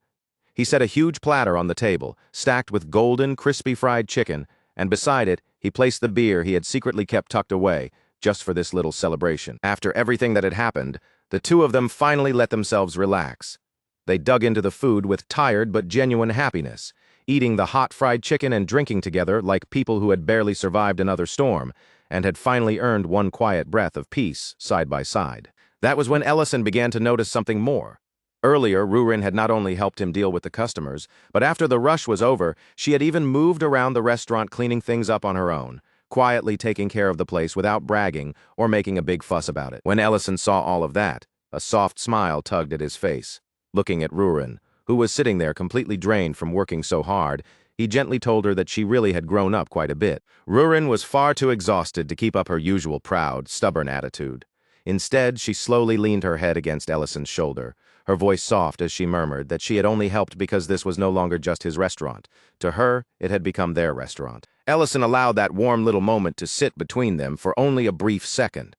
[SPEAKER 1] He set a huge platter on the table, stacked with golden, crispy fried chicken, and beside it, he placed the beer he had secretly kept tucked away, just for this little celebration. After everything that had happened, the two of them finally let themselves relax. They dug into the food with tired but genuine happiness, eating the hot fried chicken and drinking together like people who had barely survived another storm, and had finally earned one quiet breath of peace side by side. That was when Ellison began to notice something more. Earlier, Rurin had not only helped him deal with the customers, but after the rush was over, she had even moved around the restaurant cleaning things up on her own, quietly taking care of the place without bragging or making a big fuss about it. When Ellison saw all of that, a soft smile tugged at his face. Looking at Rurin, who was sitting there completely drained from working so hard, he gently told her that she really had grown up quite a bit. Rurin was far too exhausted to keep up her usual proud, stubborn attitude. Instead, she slowly leaned her head against Ellison's shoulder, her voice soft as she murmured that she had only helped because this was no longer just his restaurant. To her, it had become their restaurant. Ellison allowed that warm little moment to sit between them for only a brief second.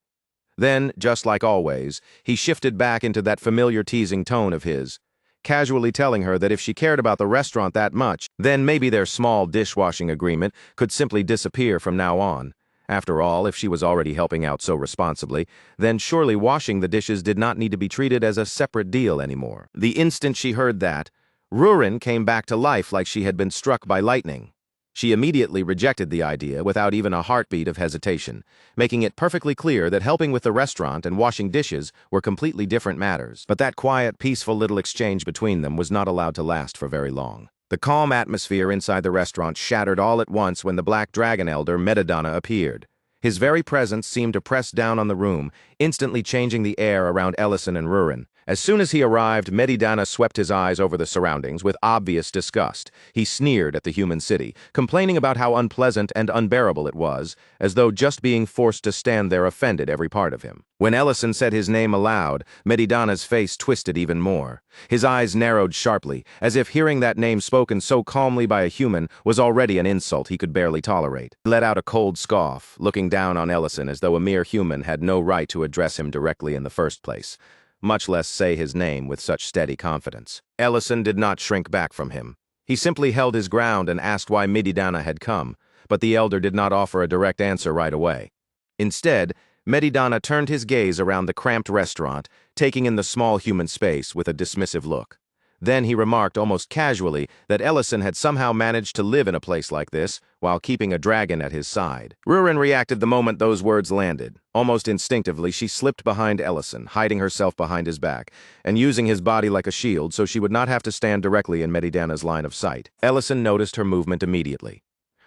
[SPEAKER 1] Then, just like always, he shifted back into that familiar teasing tone of his, casually telling her that if she cared about the restaurant that much, then maybe their small dishwashing agreement could simply disappear from now on. After all, if she was already helping out so responsibly, then surely washing the dishes did not need to be treated as a separate deal anymore. The instant she heard that, Rurin came back to life like she had been struck by lightning. She immediately rejected the idea without even a heartbeat of hesitation, making it perfectly clear that helping with the restaurant and washing dishes were completely different matters. But that quiet, peaceful little exchange between them was not allowed to last for very long. The calm atmosphere inside the restaurant shattered all at once when the Black Dragon Elder Medidana appeared. His very presence seemed to press down on the room, instantly changing the air around Ellison and Rurin. As soon as he arrived, Medidana swept his eyes over the surroundings with obvious disgust. He sneered at the human city, complaining about how unpleasant and unbearable it was, as though just being forced to stand there offended every part of him. When Ellison said his name aloud, Medidana's face twisted even more. His eyes narrowed sharply, as if hearing that name spoken so calmly by a human was already an insult he could barely tolerate. He let out a cold scoff, looking down on Ellison as though a mere human had no right to address him directly in the first place, much less say his name with such steady confidence. Ellison did not shrink back from him. He simply held his ground and asked why Medidana had come, but the elder did not offer a direct answer right away. Instead, Medidana turned his gaze around the cramped restaurant, taking in the small human space with a dismissive look. Then he remarked almost casually that Ellison had somehow managed to live in a place like this while keeping a dragon at his side. Rurin reacted the moment those words landed. Almost instinctively, she slipped behind Ellison, hiding herself behind his back, and using his body like a shield so she would not have to stand directly in Medidana's line of sight. Ellison noticed her movement immediately.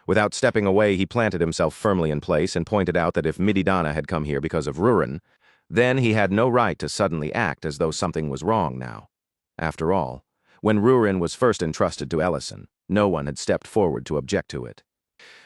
[SPEAKER 1] Without stepping away, he planted himself firmly in place and pointed out that if Mididana had come here because of Rurin, then he had no right to suddenly act as though something was wrong now. After all, when Rurin was first entrusted to Ellison, no one had stepped forward to object to it.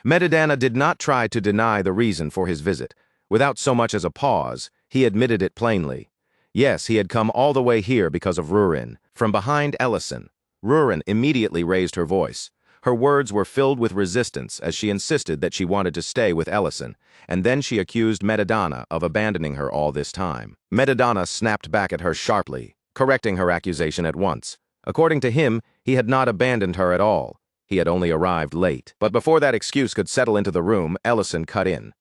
[SPEAKER 1] Mididana did not try to deny the reason for his visit. Without so much as a pause, he admitted it plainly. Yes, he had come all the way here because of Rurin. From behind Ellison, Rurin immediately raised her voice. Her words were filled with resistance as she insisted that she wanted to stay with Ellison, and then she accused Mididana of abandoning her all this time. Mididana snapped back at her sharply, correcting her accusation at once. According to him, he had not abandoned her at all. He had only arrived late. But before that excuse could settle into the room, Ellison cut in.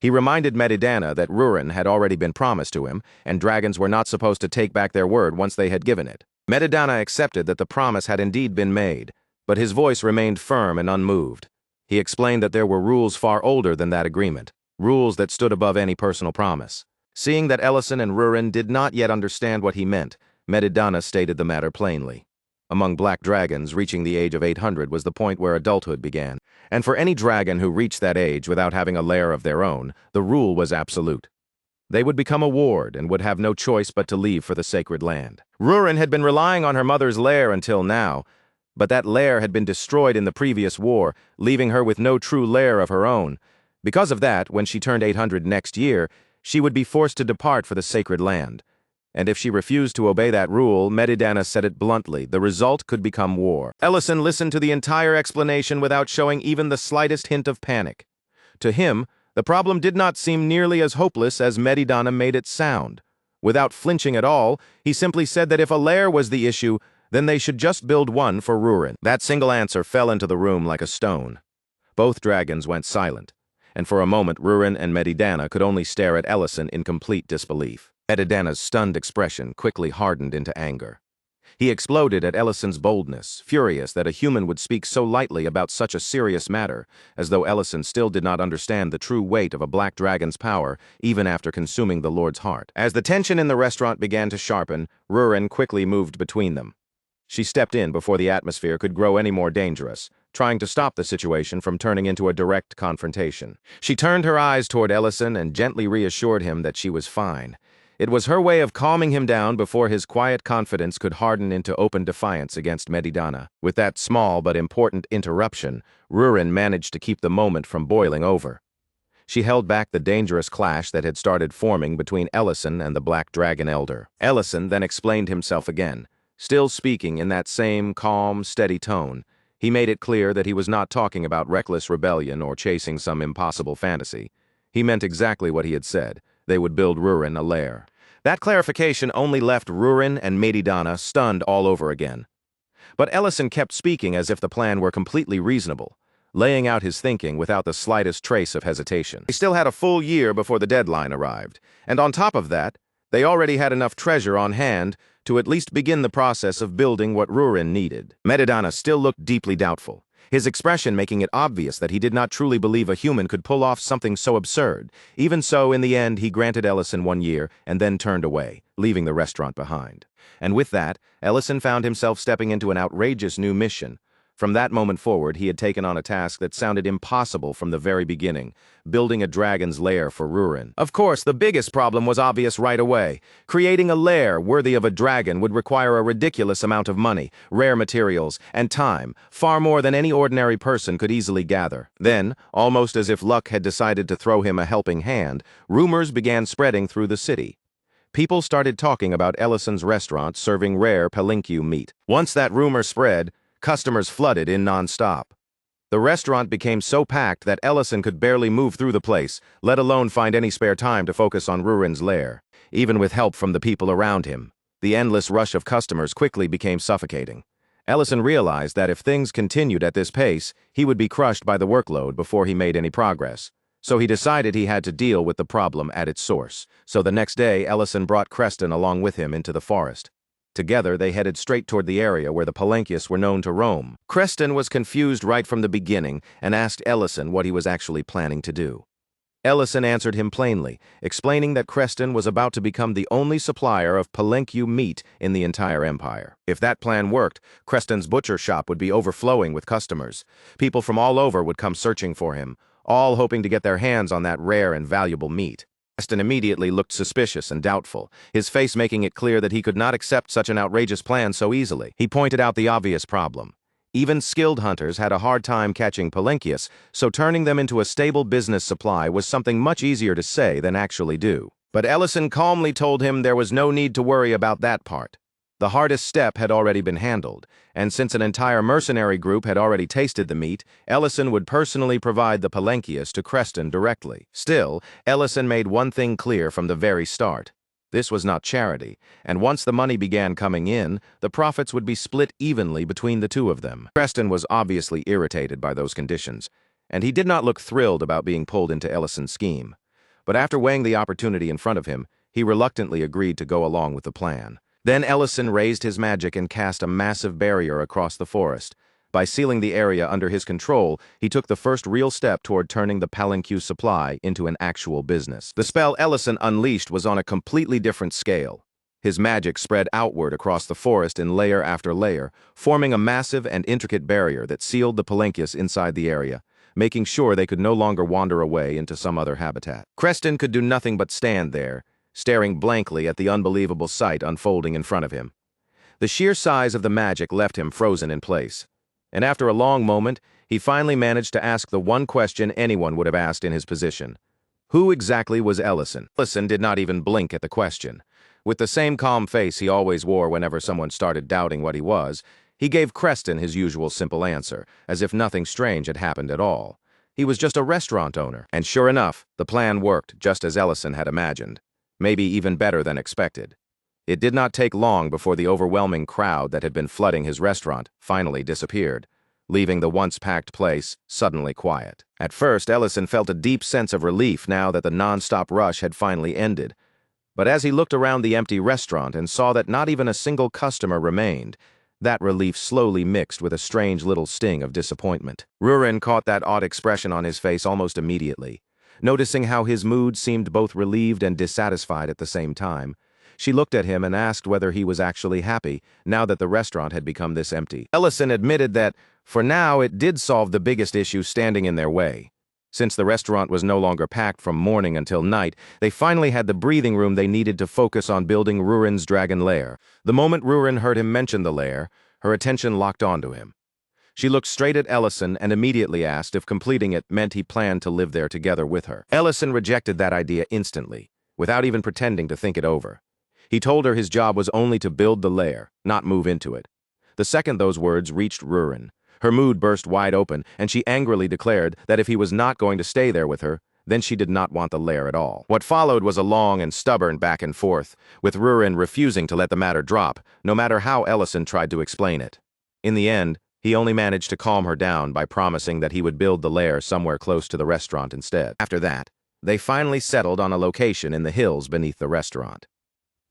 [SPEAKER 1] He reminded Mididana that Rurin had already been promised to him, and dragons were not supposed to take back their word once they had given it. Mididana accepted that the promise had indeed been made, but his voice remained firm and unmoved. He explained that there were rules far older than that agreement, rules that stood above any personal promise. Seeing that Ellison and Rurin did not yet understand what he meant, Mididana stated the matter plainly. Among black dragons, reaching the age of 800 was the point where adulthood began, and for any dragon who reached that age without having a lair of their own, the rule was absolute. They would become a ward and would have no choice but to leave for the sacred land. Rurin had been relying on her mother's lair until now, but that lair had been destroyed in the previous war, leaving her with no true lair of her own. Because of that, when she turned 800 next year, she would be forced to depart for the sacred land. And if she refused to obey that rule, Mididana said it bluntly, the result could become war. Ellison listened to the entire explanation without showing even the slightest hint of panic. To him, the problem did not seem nearly as hopeless as Mididana made it sound. Without flinching at all, he simply said that if a lair was the issue, then they should just build one for Rurin. That single answer fell into the room like a stone. Both dragons went silent, and for a moment Rurin and Mididana could only stare at Ellison in complete disbelief. Mididana's stunned expression quickly hardened into anger. He exploded at Ellison's boldness, furious that a human would speak so lightly about such a serious matter, as though Ellison still did not understand the true weight of a black dragon's power, even after consuming the Lord's heart. As the tension in the restaurant began to sharpen, Rurin quickly moved between them. She stepped in before the atmosphere could grow any more dangerous, trying to stop the situation from turning into a direct confrontation. She turned her eyes toward Ellison and gently reassured him that she was fine. It was her way of calming him down before his quiet confidence could harden into open defiance against Mididana. With that small but important interruption, Rurin managed to keep the moment from boiling over. She held back the dangerous clash that had started forming between Ellison and the Black Dragon Elder. Ellison then explained himself again, still speaking in that same calm, steady tone. He made it clear that he was not talking about reckless rebellion or chasing some impossible fantasy. He meant exactly what he had said. They would build Rurin a lair. That clarification only left Rurin and Mididana stunned all over again. But Ellison kept speaking as if the plan were completely reasonable, laying out his thinking without the slightest trace of hesitation. They still had a full year before the deadline arrived, and on top of that, they already had enough treasure on hand to at least begin the process of building what Rurin needed. Mididana still looked deeply doubtful, his expression making it obvious that he did not truly believe a human could pull off something so absurd. Even so, in the end, he granted Ellison 1 year and then turned away, leaving the restaurant behind. And with that, Ellison found himself stepping into an outrageous new mission. From that moment forward, he had taken on a task that sounded impossible from the very beginning, building a dragon's lair for Rurin. Of course, the biggest problem was obvious right away. Creating a lair worthy of a dragon would require a ridiculous amount of money, rare materials, and time, far more than any ordinary person could easily gather. Then, almost as if luck had decided to throw him a helping hand, rumors began spreading through the city. People started talking about Ellison's restaurant serving rare palinque meat. Once that rumor spread, customers flooded in non-stop. The restaurant became so packed that Ellison could barely move through the place, let alone find any spare time to focus on Rurin's lair. Even with help from the people around him, the endless rush of customers quickly became suffocating. Ellison realized that if things continued at this pace, he would be crushed by the workload before he made any progress. So he decided he had to deal with the problem at its source. So the next day, Ellison brought Creston along with him into the forest. Together, they headed straight toward the area where the Palanquias were known to roam. Creston was confused right from the beginning and asked Ellison what he was actually planning to do. Ellison answered him plainly, explaining that Creston was about to become the only supplier of palenque meat in the entire empire. If that plan worked, Creston's butcher shop would be overflowing with customers. People from all over would come searching for him, all hoping to get their hands on that rare and valuable meat. Creston immediately looked suspicious and doubtful, his face making it clear that he could not accept such an outrageous plan so easily. He pointed out the obvious problem. Even skilled hunters had a hard time catching palenques, so turning them into a stable business supply was something much easier to say than actually do. But Ellison calmly told him there was no need to worry about that part. The hardest step had already been handled, and since an entire mercenary group had already tasted the meat, Ellison would personally provide the palenques to Creston directly. Still, Ellison made one thing clear from the very start. This was not charity, and once the money began coming in, the profits would be split evenly between the two of them. Creston was obviously irritated by those conditions, and he did not look thrilled about being pulled into Ellison's scheme. But after weighing the opportunity in front of him, he reluctantly agreed to go along with the plan. Then Ellison raised his magic and cast a massive barrier across the forest. By sealing the area under his control, he took the first real step toward turning the palenque supply into an actual business. The spell Ellison unleashed was on a completely different scale. His magic spread outward across the forest in layer after layer, forming a massive and intricate barrier that sealed the palenques inside the area, making sure they could no longer wander away into some other habitat. Creston could do nothing but stand there, staring blankly at the unbelievable sight unfolding in front of him. The sheer size of the magic left him frozen in place. And after a long moment, he finally managed to ask the one question anyone would have asked in his position. Who exactly was Ellison? Ellison did not even blink at the question. With the same calm face he always wore whenever someone started doubting what he was, he gave Creston his usual simple answer, as if nothing strange had happened at all. He was just a restaurant owner. And sure enough, the plan worked just as Ellison had imagined. Maybe even better than expected. It did not take long before the overwhelming crowd that had been flooding his restaurant finally disappeared, leaving the once-packed place suddenly quiet. At first, Ellison felt a deep sense of relief now that the non-stop rush had finally ended. But as he looked around the empty restaurant and saw that not even a single customer remained, that relief slowly mixed with a strange little sting of disappointment. Rurin caught that odd expression on his face almost immediately. Noticing how his mood seemed both relieved and dissatisfied at the same time, she looked at him and asked whether he was actually happy now that the restaurant had become this empty. Ellison admitted that, for now, it did solve the biggest issue standing in their way. Since the restaurant was no longer packed from morning until night, they finally had the breathing room they needed to focus on building Rurin's dragon lair. The moment Rurin heard him mention the lair, her attention locked onto him. She looked straight at Ellison and immediately asked if completing it meant he planned to live there together with her. Ellison rejected that idea instantly, without even pretending to think it over. He told her his job was only to build the lair, not move into it. The second those words reached Rurin, her mood burst wide open, and she angrily declared that if he was not going to stay there with her, then she did not want the lair at all. What followed was a long and stubborn back and forth, with Rurin refusing to let the matter drop, no matter how Ellison tried to explain it. In the end, he only managed to calm her down by promising that he would build the lair somewhere close to the restaurant instead. After that, they finally settled on a location in the hills beneath the restaurant.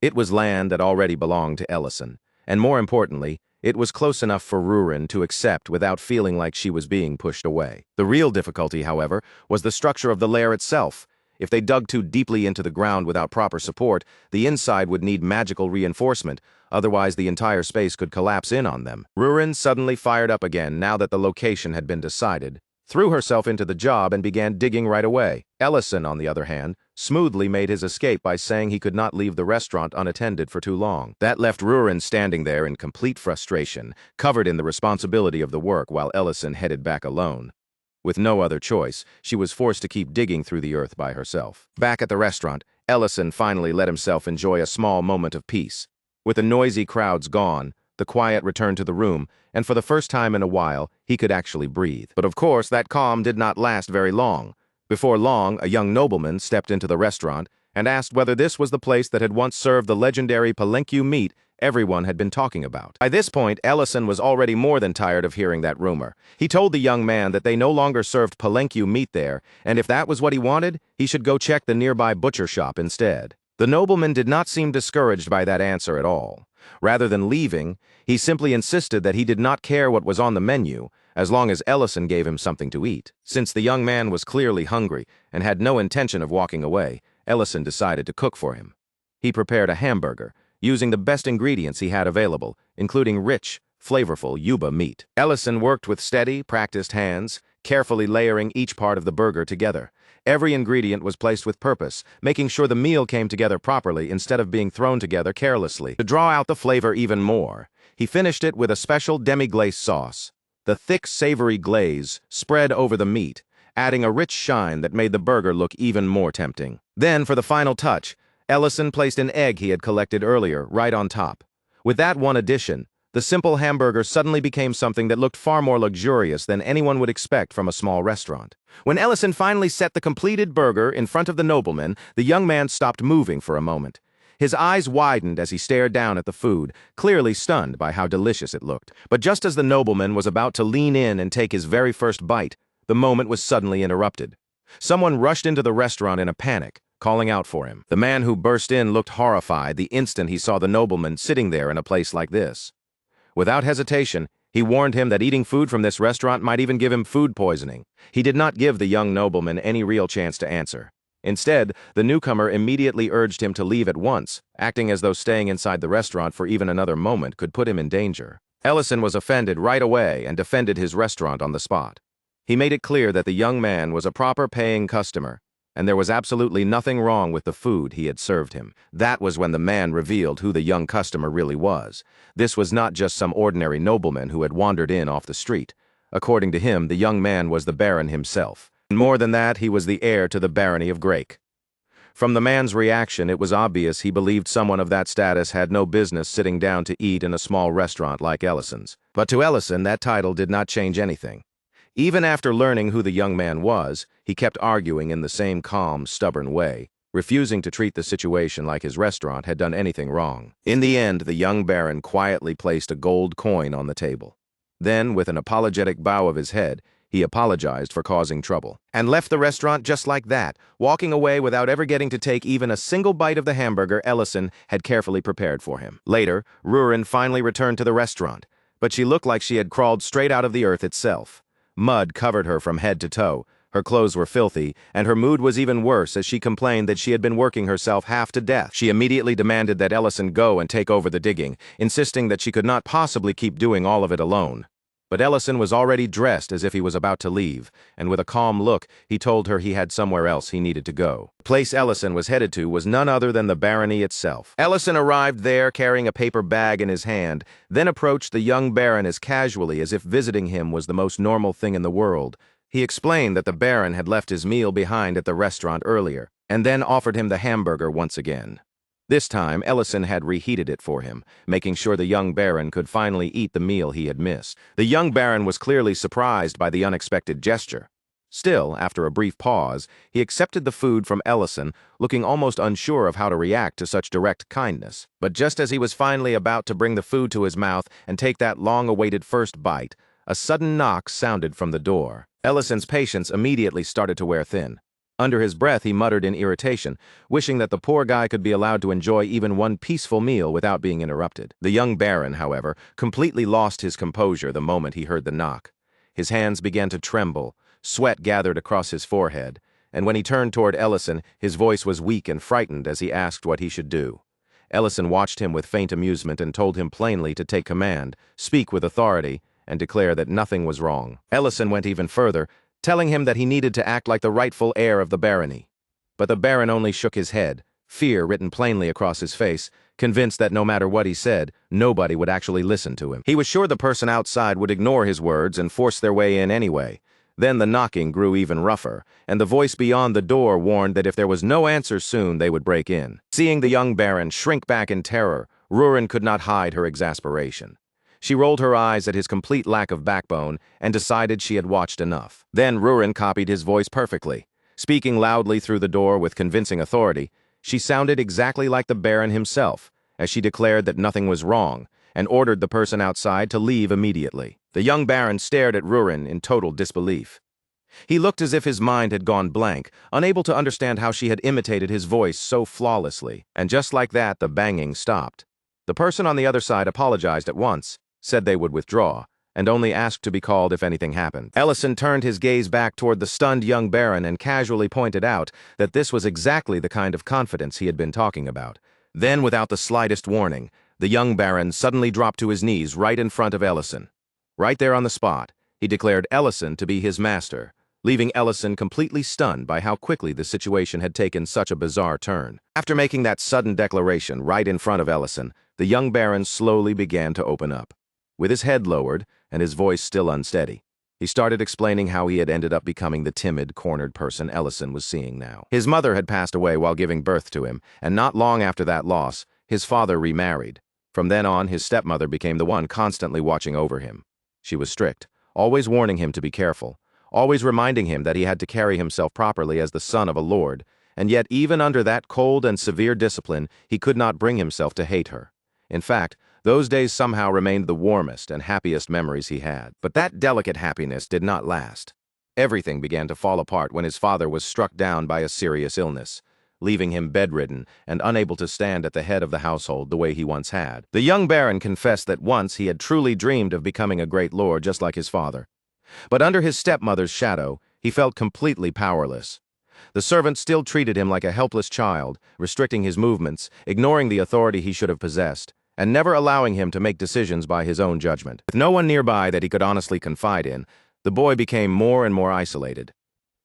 [SPEAKER 1] It was land that already belonged to Ellison, and more importantly, it was close enough for Rurin to accept without feeling like she was being pushed away. The real difficulty, however, was the structure of the lair itself. If they dug too deeply into the ground without proper support, the inside would need magical reinforcement, otherwise the entire space could collapse in on them. Rurin suddenly fired up again now that the location had been decided, threw herself into the job and began digging right away. Ellison, on the other hand, smoothly made his escape by saying he could not leave the restaurant unattended for too long. That left Rurin standing there in complete frustration, covered in the responsibility of the work while Ellison headed back alone. With no other choice, she was forced to keep digging through the earth by herself. Back at the restaurant, Ellison finally let himself enjoy a small moment of peace. With the noisy crowds gone, the quiet returned to the room, and for the first time in a while, he could actually breathe. But of course, that calm did not last very long. Before long, a young nobleman stepped into the restaurant and asked whether this was the place that had once served the legendary palenque meat everyone had been talking about. By this point, Ellison was already more than tired of hearing that rumor. He told the young man that they no longer served palenque meat there, and if that was what he wanted, he should go check the nearby butcher shop instead. The nobleman did not seem discouraged by that answer at all. Rather than leaving, he simply insisted that he did not care what was on the menu, as long as Ellison gave him something to eat. Since the young man was clearly hungry and had no intention of walking away, Ellison decided to cook for him. He prepared a hamburger, using the best ingredients he had available, including rich, flavorful yuba meat. Ellison worked with steady, practiced hands, carefully layering each part of the burger together. Every ingredient was placed with purpose, making sure the meal came together properly instead of being thrown together carelessly. To draw out the flavor even more, he finished it with a special demi-glace sauce. The thick, savory glaze spread over the meat, adding a rich shine that made the burger look even more tempting. Then, for the final touch, Ellison placed an egg he had collected earlier right on top. With that one addition, the simple hamburger suddenly became something that looked far more luxurious than anyone would expect from a small restaurant. When Ellison finally set the completed burger in front of the nobleman, the young man stopped moving for a moment. His eyes widened as he stared down at the food, clearly stunned by how delicious it looked. But just as the nobleman was about to lean in and take his very first bite, the moment was suddenly interrupted. Someone rushed into the restaurant in a panic, calling out for him. The man who burst in looked horrified the instant he saw the nobleman sitting there in a place like this. Without hesitation, he warned him that eating food from this restaurant might even give him food poisoning. He did not give the young nobleman any real chance to answer. Instead, the newcomer immediately urged him to leave at once, acting as though staying inside the restaurant for even another moment could put him in danger. Ellison was offended right away and defended his restaurant on the spot. He made it clear that the young man was a proper paying customer, and there was absolutely nothing wrong with the food he had served him. That was when the man revealed who the young customer really was. This was not just some ordinary nobleman who had wandered in off the street. According to him, the young man was the Baron himself. And more than that, he was the heir to the barony of Grake. From the man's reaction, it was obvious he believed someone of that status had no business sitting down to eat in a small restaurant like Ellison's. But to Ellison, that title did not change anything. Even after learning who the young man was, he kept arguing in the same calm, stubborn way, refusing to treat the situation like his restaurant had done anything wrong. In the end, the young baron quietly placed a gold coin on the table. Then, with an apologetic bow of his head, he apologized for causing trouble, and left the restaurant just like that, walking away without ever getting to take even a single bite of the hamburger Ellison had carefully prepared for him. Later, Rurin finally returned to the restaurant, but she looked like she had crawled straight out of the earth itself. Mud covered her from head to toe, her clothes were filthy, and her mood was even worse as she complained that she had been working herself half to death. She immediately demanded that Ellison go and take over the digging, insisting that she could not possibly keep doing all of it alone. But Ellison was already dressed as if he was about to leave, and with a calm look, he told her he had somewhere else he needed to go. The place Ellison was headed to was none other than the barony itself. Ellison arrived there carrying a paper bag in his hand, then approached the young baron as casually as if visiting him was the most normal thing in the world. He explained that the baron had left his meal behind at the restaurant earlier, and then offered him the hamburger once again. This time, Ellison had reheated it for him, making sure the young baron could finally eat the meal he had missed. The young baron was clearly surprised by the unexpected gesture. Still, after a brief pause, he accepted the food from Ellison, looking almost unsure of how to react to such direct kindness. But just as he was finally about to bring the food to his mouth and take that long-awaited first bite, a sudden knock sounded from the door. Ellison's patience immediately started to wear thin. Under his breath, he muttered in irritation, wishing that the poor guy could be allowed to enjoy even one peaceful meal without being interrupted. The young baron, however, completely lost his composure the moment he heard the knock. His hands began to tremble, sweat gathered across his forehead, and when he turned toward Ellison, his voice was weak and frightened as he asked what he should do. Ellison watched him with faint amusement and told him plainly to take command, speak with authority, and declare that nothing was wrong. Ellison went even further, telling him that he needed to act like the rightful heir of the barony. But the baron only shook his head, fear written plainly across his face, convinced that no matter what he said, nobody would actually listen to him. He was sure the person outside would ignore his words and force their way in anyway. Then the knocking grew even rougher, and the voice beyond the door warned that if there was no answer soon, they would break in. Seeing the young baron shrink back in terror, Rurin could not hide her exasperation. She rolled her eyes at his complete lack of backbone and decided she had watched enough. Then Rurin copied his voice perfectly. Speaking loudly through the door with convincing authority, she sounded exactly like the Baron himself, as she declared that nothing was wrong, and ordered the person outside to leave immediately. The young Baron stared at Rurin in total disbelief. He looked as if his mind had gone blank, unable to understand how she had imitated his voice so flawlessly. And just like that, the banging stopped. The person on the other side apologized at once, said they would withdraw, and only asked to be called if anything happened. Ellison turned his gaze back toward the stunned young baron and casually pointed out that this was exactly the kind of confidence he had been talking about. Then, without the slightest warning, the young baron suddenly dropped to his knees right in front of Ellison. Right there on the spot, he declared Ellison to be his master, leaving Ellison completely stunned by how quickly the situation had taken such a bizarre turn. After making that sudden declaration right in front of Ellison, the young baron slowly began to open up. With his head lowered and his voice still unsteady, he started explaining how he had ended up becoming the timid, cornered person Ellison was seeing now. His mother had passed away while giving birth to him, and not long after that loss, his father remarried. From then on, his stepmother became the one constantly watching over him. She was strict, always warning him to be careful, always reminding him that he had to carry himself properly as the son of a lord, and yet even under that cold and severe discipline, he could not bring himself to hate her. In fact, those days somehow remained the warmest and happiest memories he had. But that delicate happiness did not last. Everything began to fall apart when his father was struck down by a serious illness, leaving him bedridden and unable to stand at the head of the household the way he once had. The young baron confessed that once he had truly dreamed of becoming a great lord just like his father. But under his stepmother's shadow, he felt completely powerless. The servants still treated him like a helpless child, restricting his movements, ignoring the authority he should have possessed, and never allowing him to make decisions by his own judgment. With no one nearby that he could honestly confide in, the boy became more and more isolated.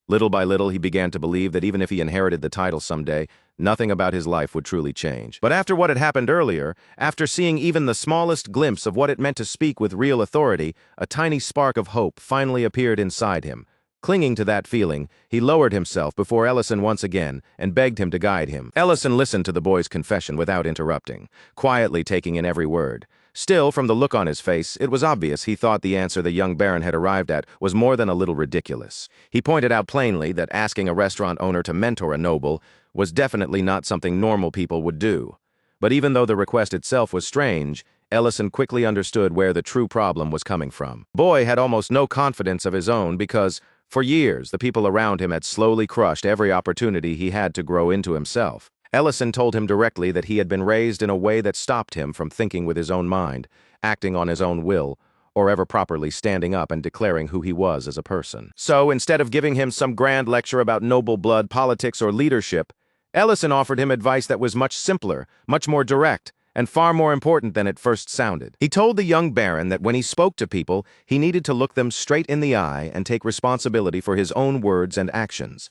[SPEAKER 1] Little by little, he began to believe that even if he inherited the title someday, nothing about his life would truly change. But after what had happened earlier, after seeing even the smallest glimpse of what it meant to speak with real authority, a tiny spark of hope finally appeared inside him. Clinging to that feeling, he lowered himself before Ellison once again and begged him to guide him. Ellison listened to the boy's confession without interrupting, quietly taking in every word. Still, from the look on his face, it was obvious he thought the answer the young baron had arrived at was more than a little ridiculous. He pointed out plainly that asking a restaurant owner to mentor a noble was definitely not something normal people would do. But even though the request itself was strange, Ellison quickly understood where the true problem was coming from. Boy had almost no confidence of his own because, for years, the people around him had slowly crushed every opportunity he had to grow into himself. Ellison told him directly that he had been raised in a way that stopped him from thinking with his own mind, acting on his own will, or ever properly standing up and declaring who he was as a person. So, instead of giving him some grand lecture about noble blood, politics, or leadership, Ellison offered him advice that was much simpler, much more direct, and far more important than it first sounded. He told the young baron that when he spoke to people, he needed to look them straight in the eye and take responsibility for his own words and actions.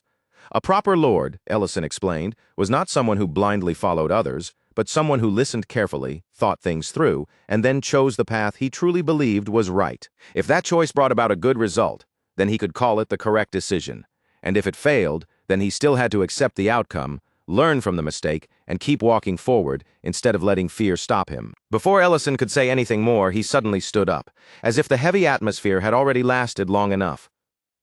[SPEAKER 1] A proper lord, Ellison explained, was not someone who blindly followed others, but someone who listened carefully, thought things through, and then chose the path he truly believed was right. If that choice brought about a good result, then he could call it the correct decision. And if it failed, then he still had to accept the outcome, learn from the mistake, and keep walking forward instead of letting fear stop him. Before Ellison could say anything more, he suddenly stood up, as if the heavy atmosphere had already lasted long enough.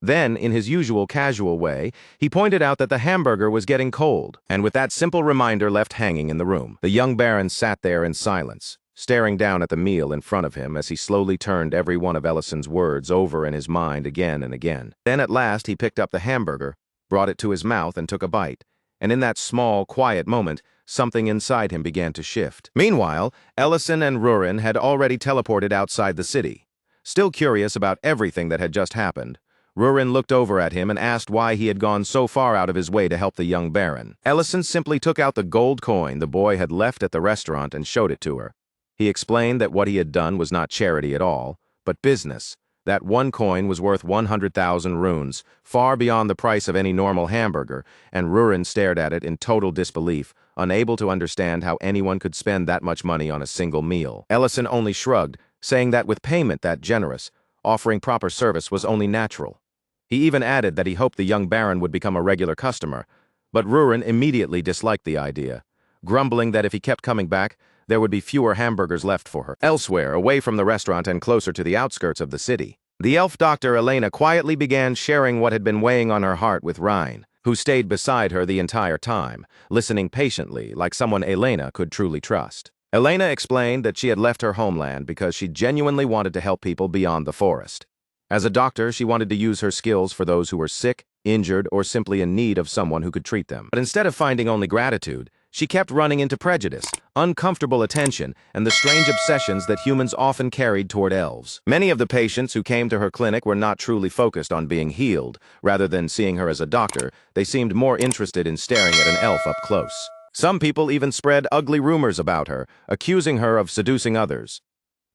[SPEAKER 1] Then, in his usual casual way, he pointed out that the hamburger was getting cold, and with that simple reminder left hanging in the room, the young baron sat there in silence, staring down at the meal in front of him as he slowly turned every one of Ellison's words over in his mind again and again. Then at last he picked up the hamburger, brought it to his mouth and took a bite, and in that small, quiet moment, something inside him began to shift. Meanwhile, Ellison and Rurin had already teleported outside the city. Still curious about everything that had just happened, Rurin looked over at him and asked why he had gone so far out of his way to help the young baron. Ellison simply took out the gold coin the boy had left at the restaurant and showed it to her. He explained that what he had done was not charity at all, but business. That one coin was worth 100,000 runes, far beyond the price of any normal hamburger, and Rurin stared at it in total disbelief, unable to understand how anyone could spend that much money on a single meal. Ellison only shrugged, saying that with payment that generous, offering proper service was only natural. He even added that he hoped the young baron would become a regular customer, but Rurin immediately disliked the idea, grumbling that if he kept coming back, there would be fewer hamburgers left for her. Elsewhere, away from the restaurant and closer to the outskirts of the city, the elf doctor Elena quietly began sharing what had been weighing on her heart with Rhine, who stayed beside her the entire time, listening patiently like someone Elena could truly trust. Elena explained that she had left her homeland because she genuinely wanted to help people beyond the forest. As a doctor, she wanted to use her skills for those who were sick, injured, or simply in need of someone who could treat them. But instead of finding only gratitude, she kept running into prejudice, uncomfortable attention, and the strange obsessions that humans often carried toward elves. Many of the patients who came to her clinic were not truly focused on being healed. Rather than seeing her as a doctor, they seemed more interested in staring at an elf up close. Some people even spread ugly rumors about her, accusing her of seducing others.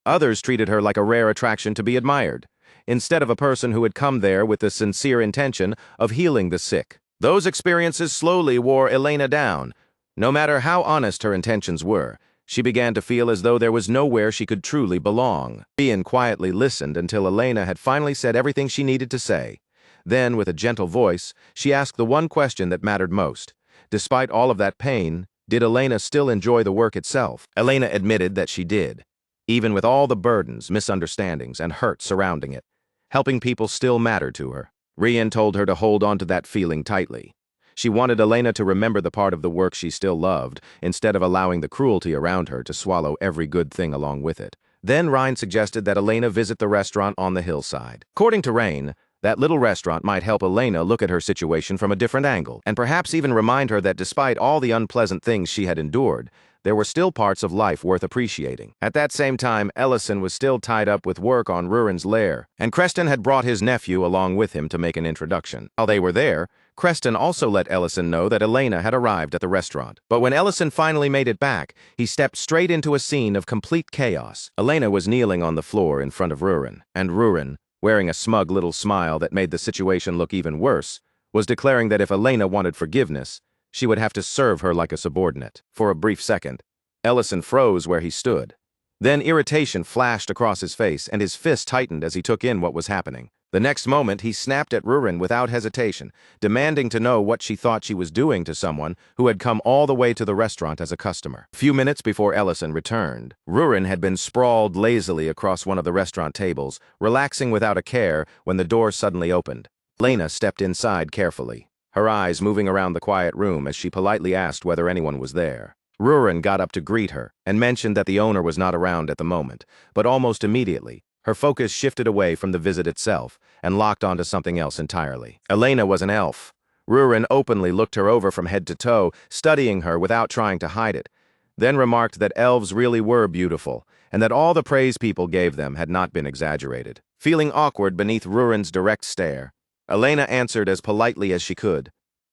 [SPEAKER 1] Others treated her like a rare attraction to be admired, instead of a person who had come there with the sincere intention of healing the sick. Those experiences slowly wore Elena down. No matter how honest her intentions were, she began to feel as though there was nowhere she could truly belong. Ian quietly listened until Elena had finally said everything she needed to say. Then, with a gentle voice, she asked the one question that mattered most. Despite all of that pain, did Elena still enjoy the work itself? Elena admitted that she did, even with all the burdens, misunderstandings, and hurt surrounding it. Helping people still mattered to her. Rian told her to hold on to that feeling tightly. She wanted Elena to remember the part of the work she still loved, instead of allowing the cruelty around her to swallow every good thing along with it. Then Ryan suggested that Elena visit the restaurant on the hillside. According to Rain, that little restaurant might help Elena look at her situation from a different angle, and perhaps even remind her that despite all the unpleasant things she had endured, there were still parts of life worth appreciating. At that same time, Ellison was still tied up with work on Rurin's lair, and Creston had brought his nephew along with him to make an introduction. While they were there, Creston also let Ellison know that Elena had arrived at the restaurant. But when Ellison finally made it back, he stepped straight into a scene of complete chaos. Elena was kneeling on the floor in front of Rurin, and Rurin, wearing a smug little smile that made the situation look even worse, was declaring that if Elena wanted forgiveness, she would have to serve her like a subordinate. For a brief second, Ellison froze where he stood. Then irritation flashed across his face, and his fist tightened as he took in what was happening. The next moment, he snapped at Rurin without hesitation, demanding to know what she thought she was doing to someone who had come all the way to the restaurant as a customer. A few minutes before Ellison returned, Rurin had been sprawled lazily across one of the restaurant tables, relaxing without a care when the door suddenly opened. Elena stepped inside carefully, her eyes moving around the quiet room as she politely asked whether anyone was there. Rurin got up to greet her and mentioned that the owner was not around at the moment, but almost immediately, her focus shifted away from the visit itself and locked onto something else entirely. Elena was an elf. Rurin openly looked her over from head to toe, studying her without trying to hide it, then remarked that elves really were beautiful, and that all the praise people gave them had not been exaggerated. Feeling awkward beneath Rurin's direct stare, Elena answered as politely as she could.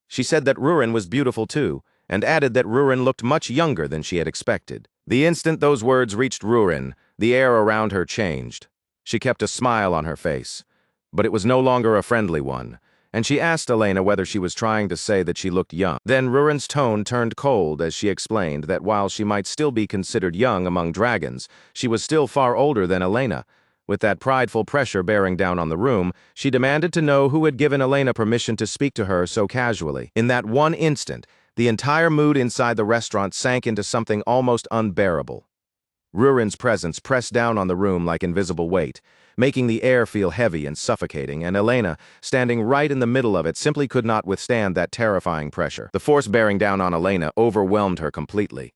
[SPEAKER 1] She said that Rurin was beautiful too, and added that Rurin looked much younger than she had expected. The instant those words reached Rurin, the air around her changed. She kept a smile on her face, but it was no longer a friendly one, and she asked Elena whether she was trying to say that she looked young. Then Rurin's tone turned cold as she explained that while she might still be considered young among dragons, she was still far older than Elena. With that prideful pressure bearing down on the room, she demanded to know who had given Elena permission to speak to her so casually. In that one instant, the entire mood inside the restaurant sank into something almost unbearable. Rurin's presence pressed down on the room like invisible weight, making the air feel heavy and suffocating, and Elena, standing right in the middle of it, simply could not withstand that terrifying pressure. The force bearing down on Elena overwhelmed her completely.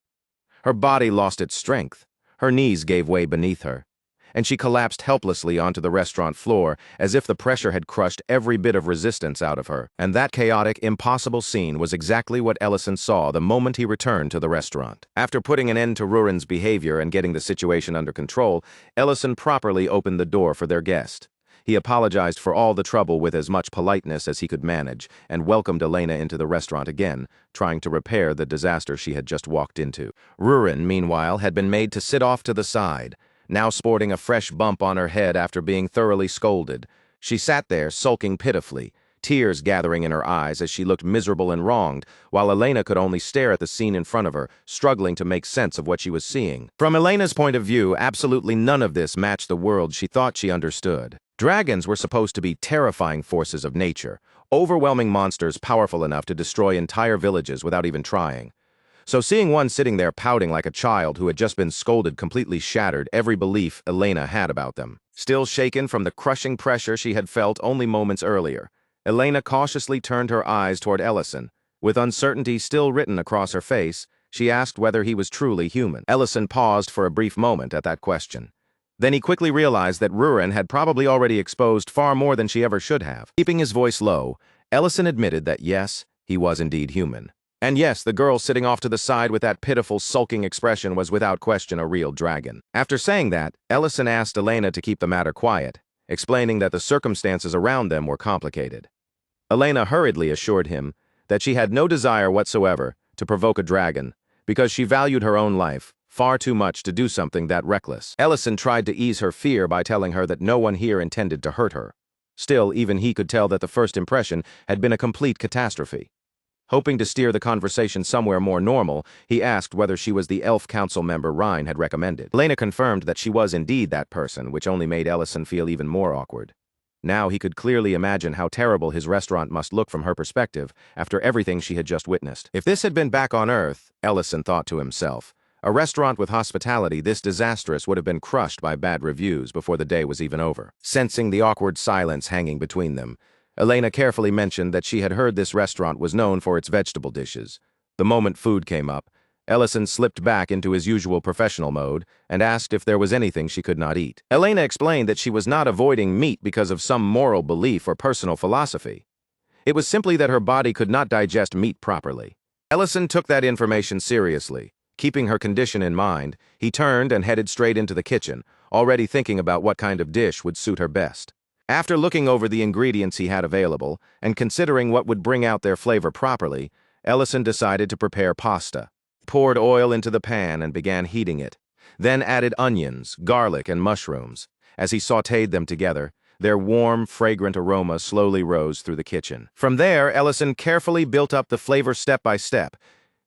[SPEAKER 1] Her body lost its strength, her knees gave way beneath her, and she collapsed helplessly onto the restaurant floor as if the pressure had crushed every bit of resistance out of her. And that chaotic, impossible scene was exactly what Ellison saw the moment he returned to the restaurant. After putting an end to Rurin's behavior and getting the situation under control, Ellison properly opened the door for their guest. He apologized for all the trouble with as much politeness as he could manage and welcomed Elena into the restaurant again, trying to repair the disaster she had just walked into. Rurin, meanwhile, had been made to sit off to the side, now sporting a fresh bump on her head after being thoroughly scolded. She sat there, sulking pitifully, tears gathering in her eyes as she looked miserable and wronged, while Elena could only stare at the scene in front of her, struggling to make sense of what she was seeing. From Elena's point of view, absolutely none of this matched the world she thought she understood. Dragons were supposed to be terrifying forces of nature, overwhelming monsters powerful enough to destroy entire villages without even trying. So seeing one sitting there pouting like a child who had just been scolded completely shattered every belief Elena had about them. Still shaken from the crushing pressure she had felt only moments earlier, Elena cautiously turned her eyes toward Ellison. With uncertainty still written across her face, she asked whether he was truly human. Ellison paused for a brief moment at that question. Then he quickly realized that Rurin had probably already exposed far more than she ever should have. Keeping his voice low, Ellison admitted that yes, he was indeed human. And yes, the girl sitting off to the side with that pitiful, sulking expression was without question a real dragon. After saying that, Ellison asked Elena to keep the matter quiet, explaining that the circumstances around them were complicated. Elena hurriedly assured him that she had no desire whatsoever to provoke a dragon because she valued her own life far too much to do something that reckless. Ellison tried to ease her fear by telling her that no one here intended to hurt her. Still, even he could tell that the first impression had been a complete catastrophe. Hoping to steer the conversation somewhere more normal, he asked whether she was the elf council member Rhine had recommended. Elena confirmed that she was indeed that person, which only made Ellison feel even more awkward. Now he could clearly imagine how terrible his restaurant must look from her perspective after everything she had just witnessed. If this had been back on Earth, Ellison thought to himself, a restaurant with hospitality this disastrous would have been crushed by bad reviews before the day was even over. Sensing the awkward silence hanging between them, Elena carefully mentioned that she had heard this restaurant was known for its vegetable dishes. The moment food came up, Ellison slipped back into his usual professional mode and asked if there was anything she could not eat. Elena explained that she was not avoiding meat because of some moral belief or personal philosophy. It was simply that her body could not digest meat properly. Ellison took that information seriously. Keeping her condition in mind, he turned and headed straight into the kitchen, already thinking about what kind of dish would suit her best. After looking over the ingredients he had available and considering what would bring out their flavor properly, Ellison decided to prepare pasta. Poured oil into the pan and began heating it, then added onions, garlic, and mushrooms. As he sautéed them together, their warm, fragrant aroma slowly rose through the kitchen. From there, Ellison carefully built up the flavor step by step.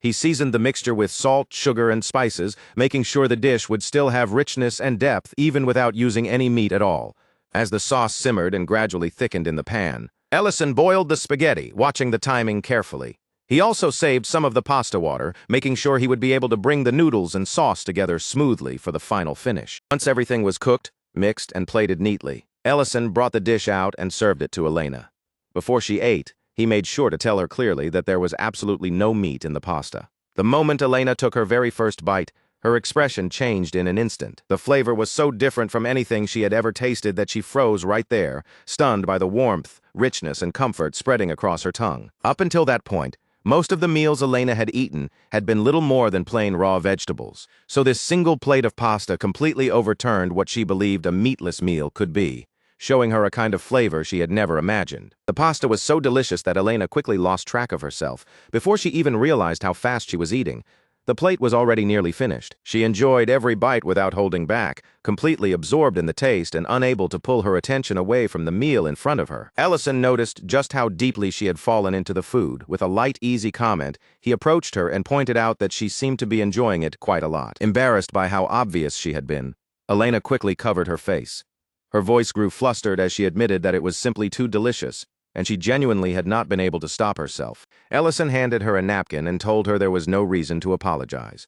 [SPEAKER 1] He seasoned the mixture with salt, sugar, and spices, making sure the dish would still have richness and depth even without using any meat at all. As the sauce simmered and gradually thickened in the pan, Ellison boiled the spaghetti, watching the timing carefully. He also saved some of the pasta water, making sure he would be able to bring the noodles and sauce together smoothly for the final finish. Once everything was cooked, mixed, and plated neatly, Ellison brought the dish out and served it to Elena. Before she ate, he made sure to tell her clearly that there was absolutely no meat in the pasta. The moment Elena took her very first bite, her expression changed in an instant. The flavor was so different from anything she had ever tasted that she froze right there, stunned by the warmth, richness, and comfort spreading across her tongue. Up until that point, most of the meals Elena had eaten had been little more than plain raw vegetables, so this single plate of pasta completely overturned what she believed a meatless meal could be, showing her a kind of flavor she had never imagined. The pasta was so delicious that Elena quickly lost track of herself. Before she even realized how fast she was eating, the plate was already nearly finished. She enjoyed every bite without holding back, completely absorbed in the taste and unable to pull her attention away from the meal in front of her. Ellison noticed just how deeply she had fallen into the food. With a light, easy comment, he approached her and pointed out that she seemed to be enjoying it quite a lot. Embarrassed by how obvious she had been, Elena quickly covered her face. Her voice grew flustered as she admitted that it was simply too delicious, and she genuinely had not been able to stop herself. Ellison handed her a napkin and told her there was no reason to apologize.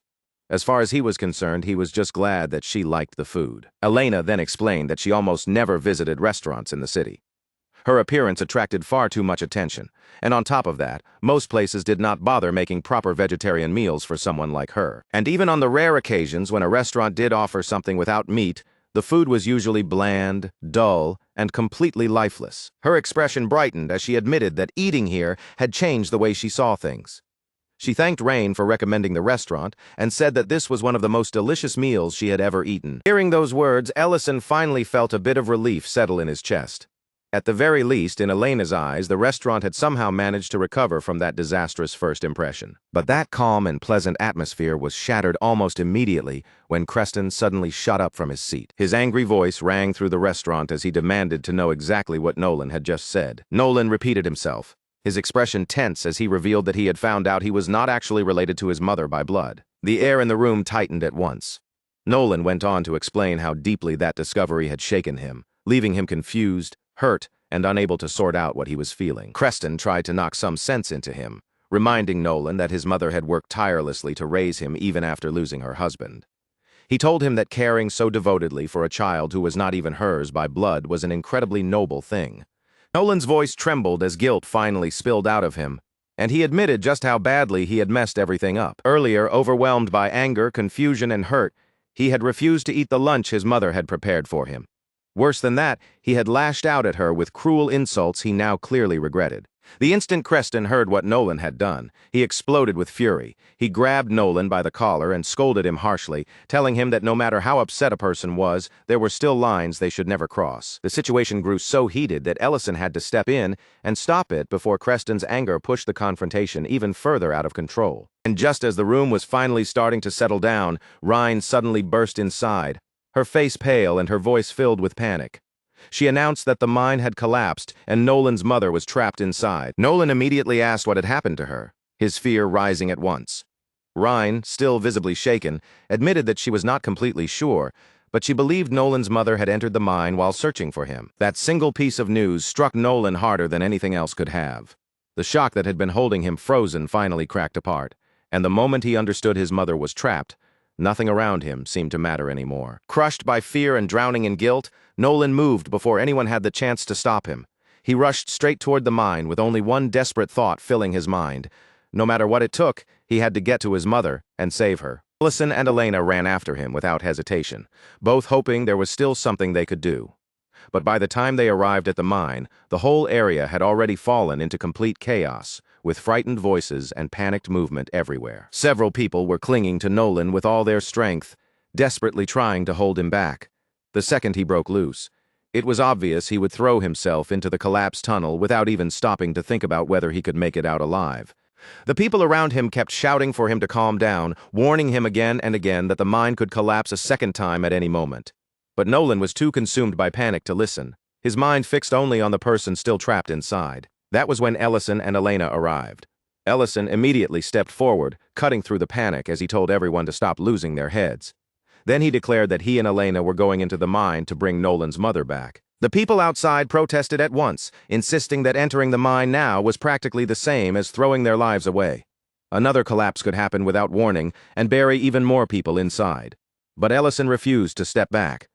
[SPEAKER 1] As far as he was concerned, he was just glad that she liked the food. Elena then explained that she almost never visited restaurants in the city. Her appearance attracted far too much attention, and on top of that, most places did not bother making proper vegetarian meals for someone like her. And even on the rare occasions when a restaurant did offer something without meat, the food was usually bland, dull, and completely lifeless. Her expression brightened as she admitted that eating here had changed the way she saw things. She thanked Rain for recommending the restaurant and said that this was one of the most delicious meals she had ever eaten. Hearing those words, Ellison finally felt a bit of relief settle in his chest. At the very least, in Elena's eyes, the restaurant had somehow managed to recover from that disastrous first impression. But that calm and pleasant atmosphere was shattered almost immediately when Creston suddenly shot up from his seat. His angry voice rang through the restaurant as he demanded to know exactly what Nolan had just said. Nolan repeated himself, his expression tense as he revealed that he had found out he was not actually related to his mother by blood. The air in the room tightened at once. Nolan went on to explain how deeply that discovery had shaken him, leaving him confused, hurt, and unable to sort out what he was feeling. Creston tried to knock some sense into him, reminding Nolan that his mother had worked tirelessly to raise him even after losing her husband. He told him that caring so devotedly for a child who was not even hers by blood was an incredibly noble thing. Nolan's voice trembled as guilt finally spilled out of him, and he admitted just how badly he had messed everything up. Earlier, overwhelmed by anger, confusion, and hurt, he had refused to eat the lunch his mother had prepared for him. Worse than that, he had lashed out at her with cruel insults he now clearly regretted. The instant Creston heard what Nolan had done, he exploded with fury. He grabbed Nolan by the collar and scolded him harshly, telling him that no matter how upset a person was, there were still lines they should never cross. The situation grew so heated that Ellison had to step in and stop it before Creston's anger pushed the confrontation even further out of control. And just as the room was finally starting to settle down, Rhine suddenly burst inside, her face pale and her voice filled with panic. She announced that the mine had collapsed and Nolan's mother was trapped inside. Nolan immediately asked what had happened to her, his fear rising at once. Rhine, still visibly shaken, admitted that she was not completely sure, but she believed Nolan's mother had entered the mine while searching for him. That single piece of news struck Nolan harder than anything else could have. The shock that had been holding him frozen finally cracked apart, and the moment he understood his mother was trapped, nothing around him seemed to matter anymore. Crushed by fear and drowning in guilt, Nolan moved before anyone had the chance to stop him. He rushed straight toward the mine with only one desperate thought filling his mind. No matter what it took, he had to get to his mother and save her. Ellison and Elena ran after him without hesitation, both hoping there was still something they could do. But by the time they arrived at the mine, the whole area had already fallen into complete chaos, with frightened voices and panicked movement everywhere. Several people were clinging to Nolan with all their strength, desperately trying to hold him back. The second he broke loose, it was obvious he would throw himself into the collapsed tunnel without even stopping to think about whether he could make it out alive. The people around him kept shouting for him to calm down, warning him again and again that the mine could collapse a second time at any moment. But Nolan was too consumed by panic to listen, his mind fixed only on the person still trapped inside. That was when Ellison and Elena arrived. Ellison immediately stepped forward, cutting through the panic as he told everyone to stop losing their heads. Then he declared that he and Elena were going into the mine to bring Nolan's mother back. The people outside protested at once, insisting that entering the mine now was practically the same as throwing their lives away. Another collapse could happen without warning and bury even more people inside. But Ellison refused to step back.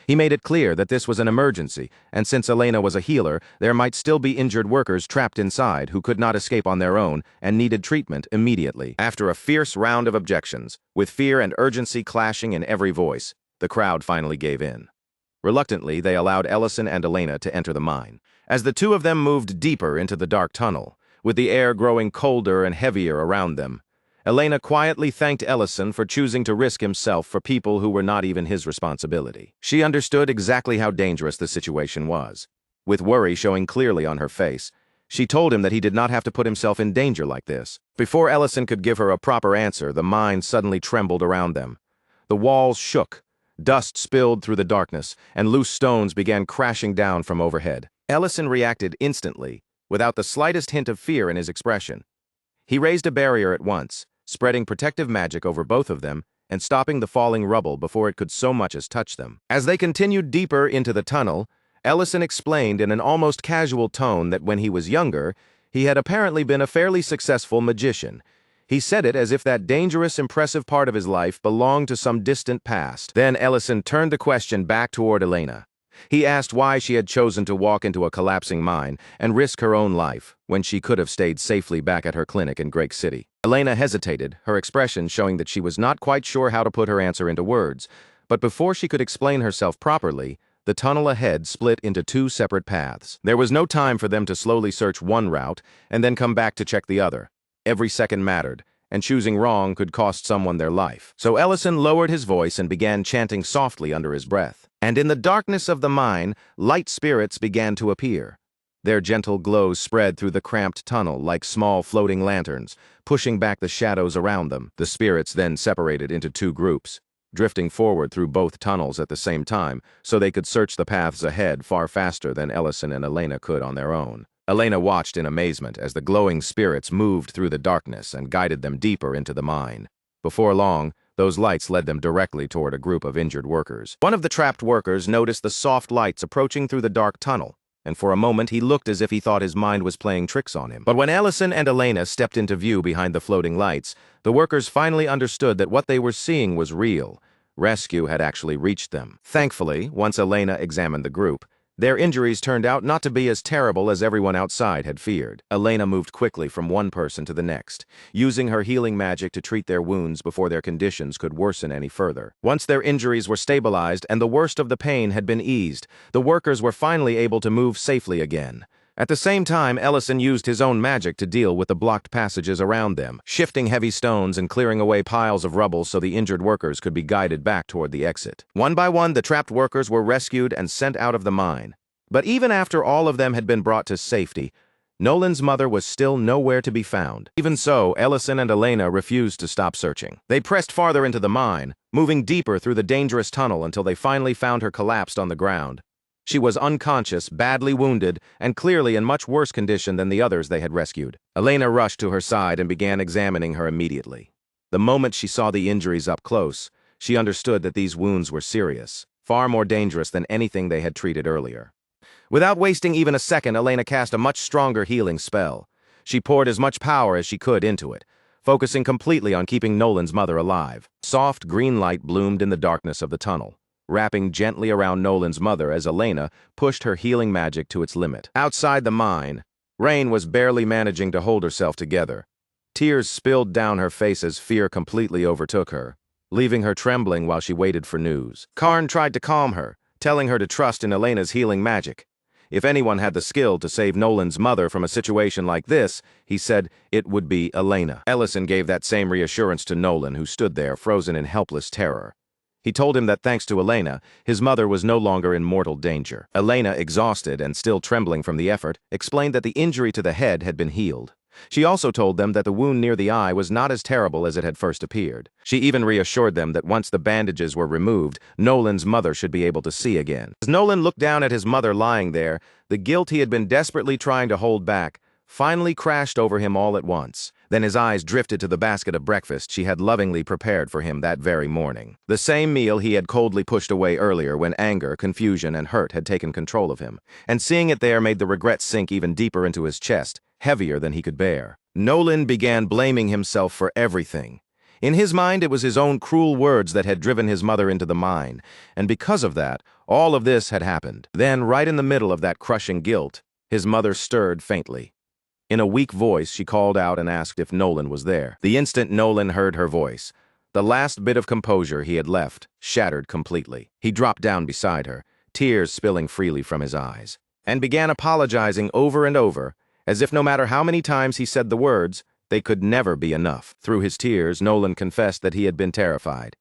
[SPEAKER 1] He made it clear that this was an emergency, and since Elena was a healer, there might still be injured workers trapped inside who could not escape on their own and needed treatment immediately. After a fierce round of objections, with fear and urgency clashing in every voice, the crowd finally gave in. Reluctantly, they allowed Ellison and Elena to enter the mine. As the two of them moved deeper into the dark tunnel, with the air growing colder and heavier around them, Elena quietly thanked Ellison for choosing to risk himself for people who were not even his responsibility. She understood exactly how dangerous the situation was. With worry showing clearly on her face, she told him that he did not have to put himself in danger like this. Before Ellison could give her a proper answer, the mine suddenly trembled around them. The walls shook, dust spilled through the darkness, and loose stones began crashing down from overhead. Ellison reacted instantly, without the slightest hint of fear in his expression. He raised a barrier at once, spreading protective magic over both of them and stopping the falling rubble before it could so much as touch them. As they continued deeper into the tunnel, Ellison explained in an almost casual tone that when he was younger, he had apparently been a fairly successful magician. He said it as if that dangerous, impressive part of his life belonged to some distant past. Then Ellison turned the question back toward Elena. He asked why she had chosen to walk into a collapsing mine and risk her own life when she could have stayed safely back at her clinic in Great City. Elena hesitated, her expression showing that she was not quite sure how to put her answer into words, but before she could explain herself properly, the tunnel ahead split into two separate paths. There was no time for them to slowly search one route and then come back to check the other. Every second mattered, and choosing wrong could cost someone their life. So Ellison lowered his voice and began chanting softly under his breath. And in the darkness of the mine, light spirits began to appear. Their gentle glows spread through the cramped tunnel like small floating lanterns, pushing back the shadows around them. The spirits then separated into two groups, drifting forward through both tunnels at the same time so they could search the paths ahead far faster than Ellison and Elena could on their own. Elena watched in amazement as the glowing spirits moved through the darkness and guided them deeper into the mine. Before long, those lights led them directly toward a group of injured workers. One of the trapped workers noticed the soft lights approaching through the dark tunnel, and for a moment he looked as if he thought his mind was playing tricks on him. But when Ellison and Elena stepped into view behind the floating lights, the workers finally understood that what they were seeing was real. Rescue had actually reached them. Thankfully, once Elena examined the group, their injuries turned out not to be as terrible as everyone outside had feared. Elena moved quickly from one person to the next, using her healing magic to treat their wounds before their conditions could worsen any further. Once their injuries were stabilized and the worst of the pain had been eased, the workers were finally able to move safely again. At the same time, Ellison used his own magic to deal with the blocked passages around them, shifting heavy stones and clearing away piles of rubble so the injured workers could be guided back toward the exit. One by one, the trapped workers were rescued and sent out of the mine. But even after all of them had been brought to safety, Nolan's mother was still nowhere to be found. Even so, Ellison and Elena refused to stop searching. They pressed farther into the mine, moving deeper through the dangerous tunnel until they finally found her collapsed on the ground. She was unconscious, badly wounded, and clearly in much worse condition than the others they had rescued. Elena rushed to her side and began examining her immediately. The moment she saw the injuries up close, she understood that these wounds were serious, far more dangerous than anything they had treated earlier. Without wasting even a second, Elena cast a much stronger healing spell. She poured as much power as she could into it, focusing completely on keeping Nolan's mother alive. Soft green light bloomed in the darkness of the tunnel, wrapping gently around Nolan's mother as Elena pushed her healing magic to its limit. Outside the mine, Rain was barely managing to hold herself together. Tears spilled down her face as fear completely overtook her, leaving her trembling while she waited for news. Karn tried to calm her, telling her to trust in Elena's healing magic. If anyone had the skill to save Nolan's mother from a situation like this, he said it would be Elena. Ellison gave that same reassurance to Nolan, who stood there, frozen in helpless terror. He told him that thanks to Elena, his mother was no longer in mortal danger. Elena, exhausted and still trembling from the effort, explained that the injury to the head had been healed. She also told them that the wound near the eye was not as terrible as it had first appeared. She even reassured them that once the bandages were removed, Nolan's mother should be able to see again. As Nolan looked down at his mother lying there, the guilt he had been desperately trying to hold back finally crashed over him all at once. Then his eyes drifted to the basket of breakfast she had lovingly prepared for him that very morning. The same meal he had coldly pushed away earlier when anger, confusion, and hurt had taken control of him. And seeing it there made the regret sink even deeper into his chest, heavier than he could bear. Nolan began blaming himself for everything. In his mind, it was his own cruel words that had driven his mother into the mine, and because of that, all of this had happened. Then, right in the middle of that crushing guilt, his mother stirred faintly. In a weak voice, she called out and asked if Nolan was there. The instant Nolan heard her voice, the last bit of composure he had left shattered completely. He dropped down beside her, tears spilling freely from his eyes, and began apologizing over and over, as if no matter how many times he said the words, they could never be enough. Through his tears, Nolan confessed that he had been terrified.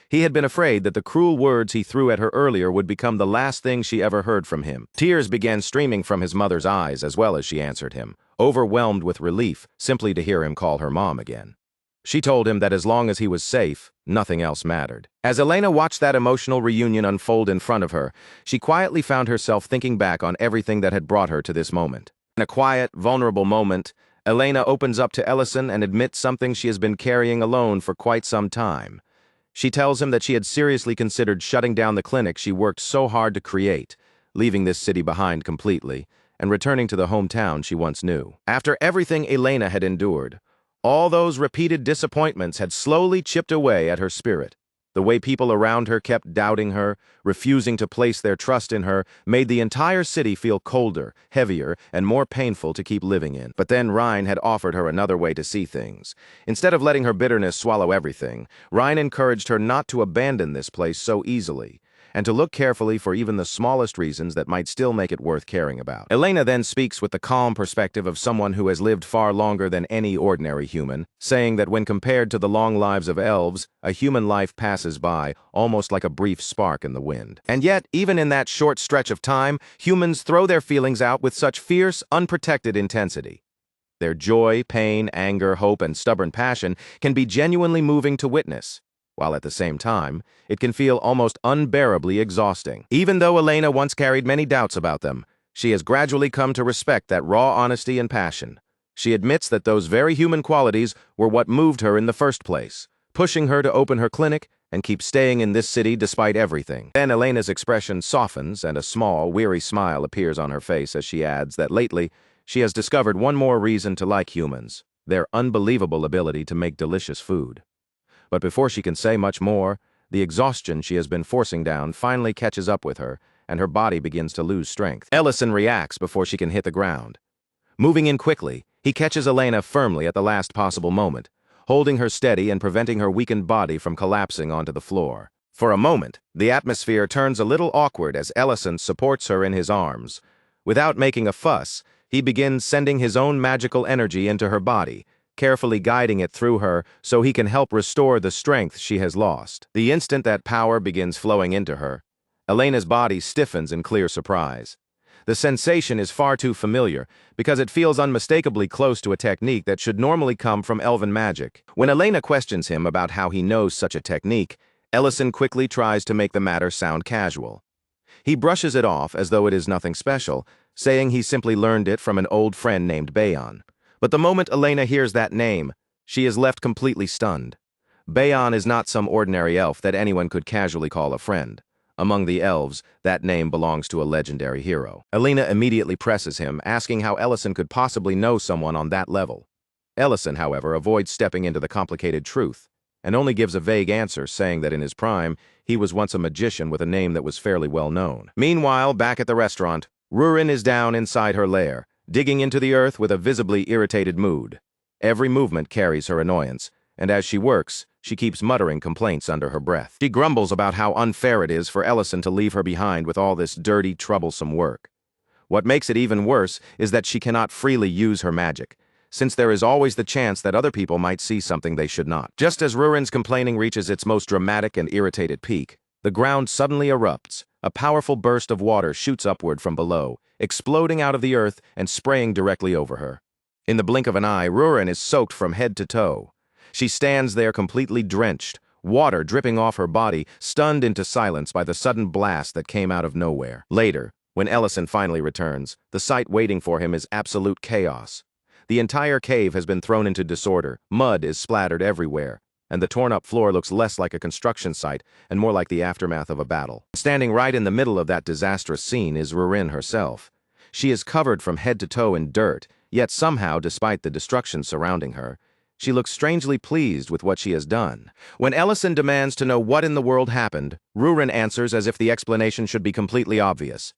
[SPEAKER 1] He had been afraid that the cruel words he threw at her earlier would become the last thing she ever heard from him. Tears began streaming from his mother's eyes as well as she answered him, overwhelmed with relief simply to hear him call her mom again. She told him that as long as he was safe, nothing else mattered. As Elena watched that emotional reunion unfold in front of her, she quietly found herself thinking back on everything that had brought her to this moment. In a quiet, vulnerable moment, Elena opens up to Ellison and admits something she has been carrying alone for quite some time. She tells him that she had seriously considered shutting down the clinic she worked so hard to create, leaving this city behind completely, and returning to the hometown she once knew. After everything Elena had endured, all those repeated disappointments had slowly chipped away at her spirit. The way people around her kept doubting her, refusing to place their trust in her, made the entire city feel colder, heavier, and more painful to keep living in. But then Ryan had offered her another way to see things. Instead of letting her bitterness swallow everything, Ryan encouraged her not to abandon this place so easily, and to look carefully for even the smallest reasons that might still make it worth caring about. Elena then speaks with the calm perspective of someone who has lived far longer than any ordinary human, saying that when compared to the long lives of elves, a human life passes by, almost like a brief spark in the wind. And yet, even in that short stretch of time, humans throw their feelings out with such fierce, unprotected intensity. Their joy, pain, anger, hope, and stubborn passion can be genuinely moving to witness, while at the same time, it can feel almost unbearably exhausting. Even though Elena once carried many doubts about them, she has gradually come to respect that raw honesty and passion. She admits that those very human qualities were what moved her in the first place, pushing her to open her clinic and keep staying in this city despite everything. Then Elena's expression softens and a small, weary smile appears on her face as she adds that lately, she has discovered one more reason to like humans: their unbelievable ability to make delicious food. But before she can say much more, the exhaustion she has been forcing down finally catches up with her, and her body begins to lose strength. Ellison reacts before she can hit the ground. Moving in quickly, he catches Elena firmly at the last possible moment, holding her steady and preventing her weakened body from collapsing onto the floor. For a moment, the atmosphere turns a little awkward as Ellison supports her in his arms. Without making a fuss, He begins sending his own magical energy into her body, carefully guiding it through her so he can help restore the strength she has lost. The instant that power begins flowing into her, Elena's body stiffens in clear surprise. The sensation is far too familiar because it feels unmistakably close to a technique that should normally come from elven magic. When Elena questions him about how he knows such a technique, Ellison quickly tries to make the matter sound casual. He brushes it off as though it is nothing special, saying he simply learned it from an old friend named Bayon. But the moment Elena hears that name, she is left completely stunned. Bayon is not some ordinary elf that anyone could casually call a friend. Among the elves, that name belongs to a legendary hero. Elena immediately presses him, asking how Ellison could possibly know someone on that level. Ellison, however, avoids stepping into the complicated truth, and only gives a vague answer, saying that in his prime, he was once a magician with a name that was fairly well known. Meanwhile, back at the restaurant, Rurin is down inside her lair, digging into the earth with a visibly irritated mood. Every movement carries her annoyance, and as she works, she keeps muttering complaints under her breath. She grumbles about how unfair it is for Ellison to leave her behind with all this dirty, troublesome work. What makes it even worse is that she cannot freely use her magic, since there is always the chance that other people might see something they should not. Just as Rurin's complaining reaches its most dramatic and irritated peak, the ground suddenly erupts. A powerful burst of water shoots upward from below, exploding out of the earth and spraying directly over her. In the blink of an eye, Rurin is soaked from head to toe. She stands there completely drenched, water dripping off her body, stunned into silence by the sudden blast that came out of nowhere. Later, when Ellison finally returns, the sight waiting for him is absolute chaos. The entire cave has been thrown into disorder, mud is splattered everywhere, and the torn-up floor looks less like a construction site and more like the aftermath of a battle. Standing right in the middle of that disastrous scene is Rurin herself. She is covered from head to toe in dirt, yet somehow, despite the destruction surrounding her, she looks strangely pleased with what she has done. When Ellison demands to know what in the world happened, Rurin answers as if the explanation should be completely obvious.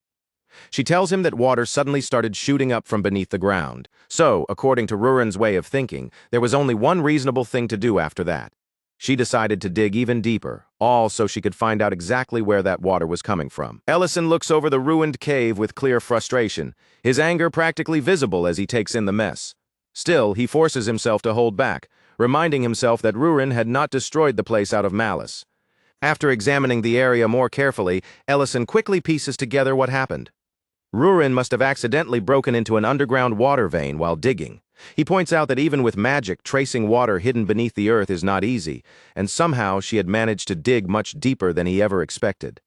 [SPEAKER 1] She tells him that water suddenly started shooting up from beneath the ground. So, according to Rurin's way of thinking, there was only one reasonable thing to do after that. She decided to dig even deeper, all so she could find out exactly where that water was coming from. Ellison looks over the ruined cave with clear frustration, his anger practically visible as he takes in the mess. Still, he forces himself to hold back, reminding himself that Rurin had not destroyed the place out of malice. After examining the area more carefully, Ellison quickly pieces together what happened. Rurin must have accidentally broken into an underground water vein while digging. He points out that even with magic, tracing water hidden beneath the earth is not easy, and somehow she had managed to dig much deeper than he ever expected.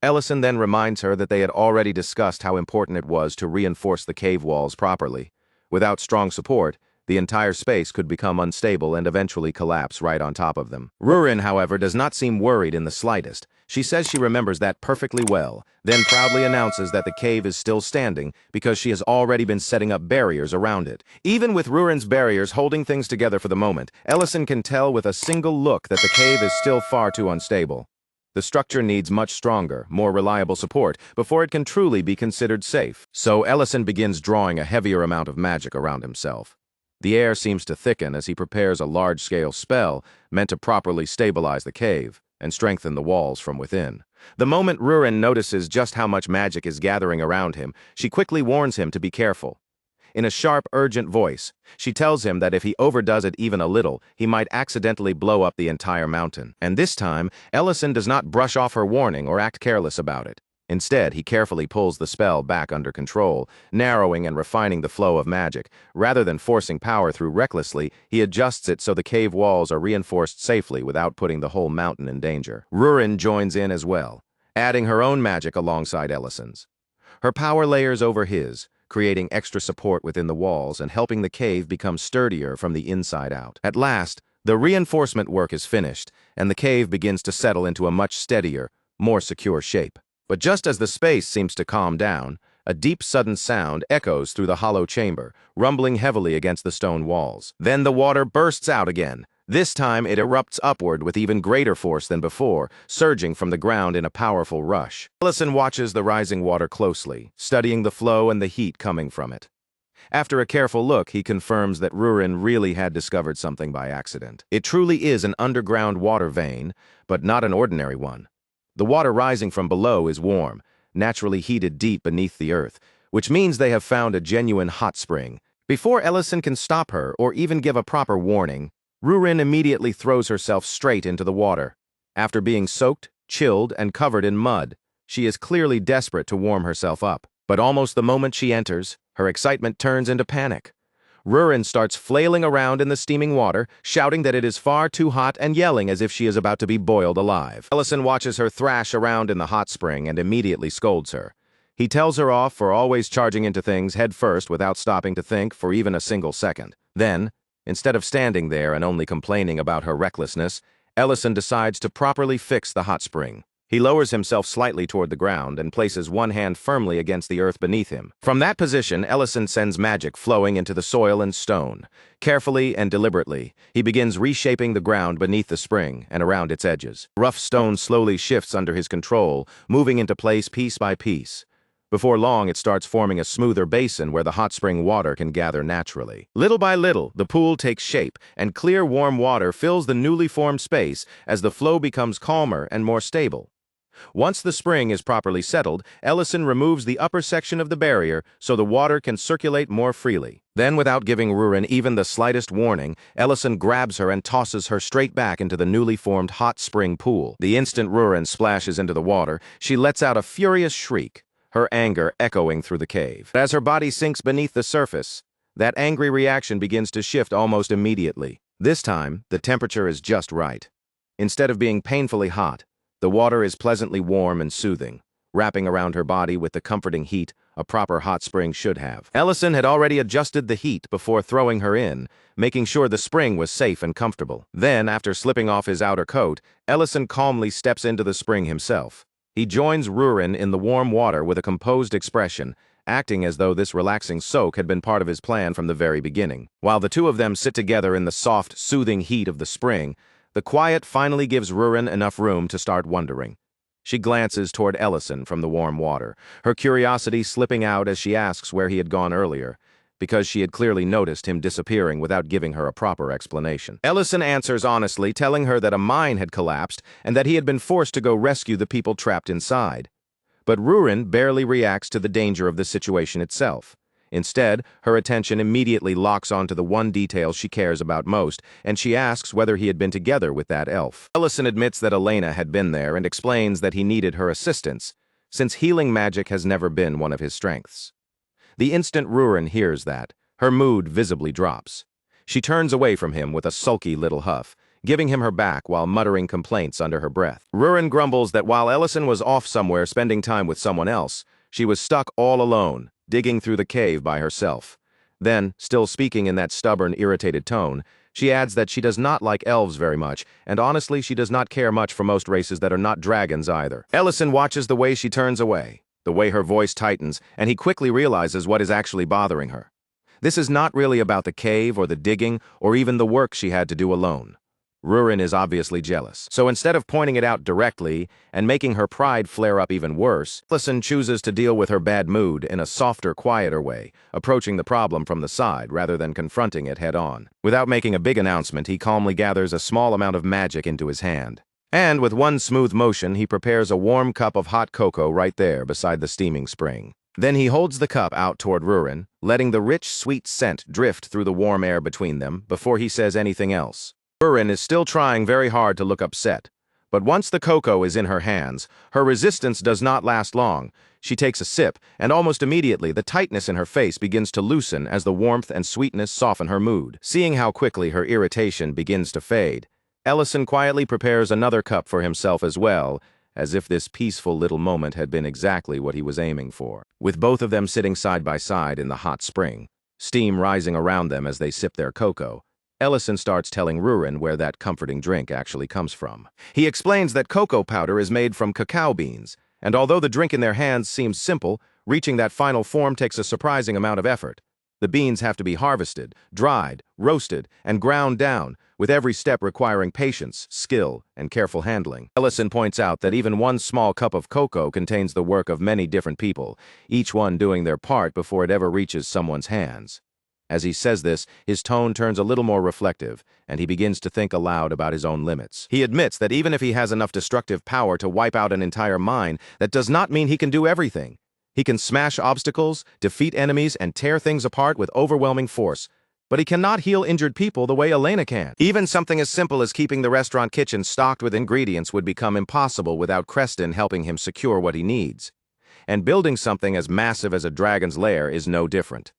[SPEAKER 1] Ellison then reminds her that they had already discussed how important it was to reinforce the cave walls properly. Without strong support, the entire space could become unstable and eventually collapse right on top of them. Rurin, however, does not seem worried in the slightest. She says she remembers that perfectly well, then proudly announces that the cave is still standing because she has already been setting up barriers around it. Even with Rurin's barriers holding things together for the moment, Ellison can tell with a single look that the cave is still far too unstable. The structure needs much stronger, more reliable support before it can truly be considered safe. So Ellison begins drawing a heavier amount of magic around himself. The air seems to thicken as he prepares a large-scale spell meant to properly stabilize the cave and strengthen the walls from within. The moment Rurin notices just how much magic is gathering around him, she quickly warns him to be careful. In a sharp, urgent voice, she tells him that if he overdoes it even a little, he might accidentally blow up the entire mountain. And this time, Ellison does not brush off her warning or act careless about it. Instead, he carefully pulls the spell back under control, narrowing and refining the flow of magic. Rather than forcing power through recklessly, he adjusts it so the cave walls are reinforced safely without putting the whole mountain in danger. Rurin joins in as well, adding her own magic alongside Ellison's. Her power layers over his, creating extra support within the walls and helping the cave become sturdier from the inside out. At last, the reinforcement work is finished, and the cave begins to settle into a much steadier, more secure shape. But just as the space seems to calm down, a deep sudden sound echoes through the hollow chamber, rumbling heavily against the stone walls. Then the water bursts out again. This time it erupts upward with even greater force than before, surging from the ground in a powerful rush. Ellison watches the rising water closely, studying the flow and the heat coming from it. After a careful look, he confirms that Rurin really had discovered something by accident. It truly is an underground water vein, but not an ordinary one. The water rising from below is warm, naturally heated deep beneath the earth, which means they have found a genuine hot spring. Before Ellison can stop her or even give a proper warning, Rurin immediately throws herself straight into the water. After being soaked, chilled, and covered in mud, she is clearly desperate to warm herself up. But almost the moment she enters, her excitement turns into panic. Rurin starts flailing around in the steaming water, shouting that it is far too hot and yelling as if she is about to be boiled alive. Ellison watches her thrash around in the hot spring and immediately scolds her. He tells her off for always charging into things head first without stopping to think for even a single second. Then, instead of standing there and only complaining about her recklessness, Ellison decides to properly fix the hot spring. He lowers himself slightly toward the ground and places one hand firmly against the earth beneath him. From that position, Ellison sends magic flowing into the soil and stone. Carefully and deliberately, he begins reshaping the ground beneath the spring and around its edges. Rough stone slowly shifts under his control, moving into place piece by piece. Before long, it starts forming a smoother basin where the hot spring water can gather naturally. Little by little, the pool takes shape, and clear, warm water fills the newly formed space as the flow becomes calmer and more stable. Once the spring is properly settled, Ellison removes the upper section of the barrier so the water can circulate more freely. Then, without giving Rurin even the slightest warning, Ellison grabs her and tosses her straight back into the newly formed hot spring pool. The instant Rurin splashes into the water, she lets out a furious shriek, her anger echoing through the cave. As her body sinks beneath the surface, that angry reaction begins to shift almost immediately. This time, the temperature is just right. Instead of being painfully hot, the water is pleasantly warm and soothing, wrapping around her body with the comforting heat a proper hot spring should have. Ellison had already adjusted the heat before throwing her in, making sure the spring was safe and comfortable. Then, after slipping off his outer coat, Ellison calmly steps into the spring himself. He joins Rurin in the warm water with a composed expression, acting as though this relaxing soak had been part of his plan from the very beginning. While the two of them sit together in the soft, soothing heat of the spring, the quiet finally gives Rurin enough room to start wondering. She glances toward Ellison from the warm water, her curiosity slipping out as she asks where he had gone earlier, because she had clearly noticed him disappearing without giving her a proper explanation. Ellison answers honestly, telling her that a mine had collapsed and that he had been forced to go rescue the people trapped inside. But Rurin barely reacts to the danger of the situation itself. Instead, her attention immediately locks onto the one detail she cares about most, and she asks whether he had been together with that elf. Ellison admits that Elena had been there and explains that he needed her assistance, since healing magic has never been one of his strengths. The instant Rurin hears that, her mood visibly drops. She turns away from him with a sulky little huff, giving him her back while muttering complaints under her breath. Rurin grumbles that while Ellison was off somewhere spending time with someone else, she was stuck all alone, digging through the cave by herself. Then, still speaking in that stubborn, irritated tone, she adds that she does not like elves very much, and honestly she does not care much for most races that are not dragons either. Ellison watches the way she turns away, the way her voice tightens, and he quickly realizes what is actually bothering her. This is not really about the cave or the digging or even the work she had to do alone. Rurin is obviously jealous, so instead of pointing it out directly and making her pride flare up even worse, Ellison chooses to deal with her bad mood in a softer, quieter way, approaching the problem from the side rather than confronting it head-on. Without making a big announcement, he calmly gathers a small amount of magic into his hand. And with one smooth motion, he prepares a warm cup of hot cocoa right there beside the steaming spring. Then he holds the cup out toward Rurin, letting the rich, sweet scent drift through the warm air between them before he says anything else. Rurin is still trying very hard to look upset, but once the cocoa is in her hands, her resistance does not last long. She takes a sip, and almost immediately the tightness in her face begins to loosen as the warmth and sweetness soften her mood. Seeing how quickly her irritation begins to fade, Ellison quietly prepares another cup for himself as well, as if this peaceful little moment had been exactly what he was aiming for. With both of them sitting side by side in the hot spring, steam rising around them as they sip their cocoa, Ellison starts telling Rurin where that comforting drink actually comes from. He explains that cocoa powder is made from cacao beans, and although the drink in their hands seems simple, reaching that final form takes a surprising amount of effort. The beans have to be harvested, dried, roasted, and ground down, with every step requiring patience, skill, and careful handling. Ellison points out that even one small cup of cocoa contains the work of many different people, each one doing their part before it ever reaches someone's hands. As he says this, his tone turns a little more reflective, and he begins to think aloud about his own limits. He admits that even if he has enough destructive power to wipe out an entire mine, that does not mean he can do everything. He can smash obstacles, defeat enemies, and tear things apart with overwhelming force. But he cannot heal injured people the way Elena can. Even something as simple as keeping the restaurant kitchen stocked with ingredients would become impossible without Creston helping him secure what he needs. And building something as massive as a dragon's lair is no different.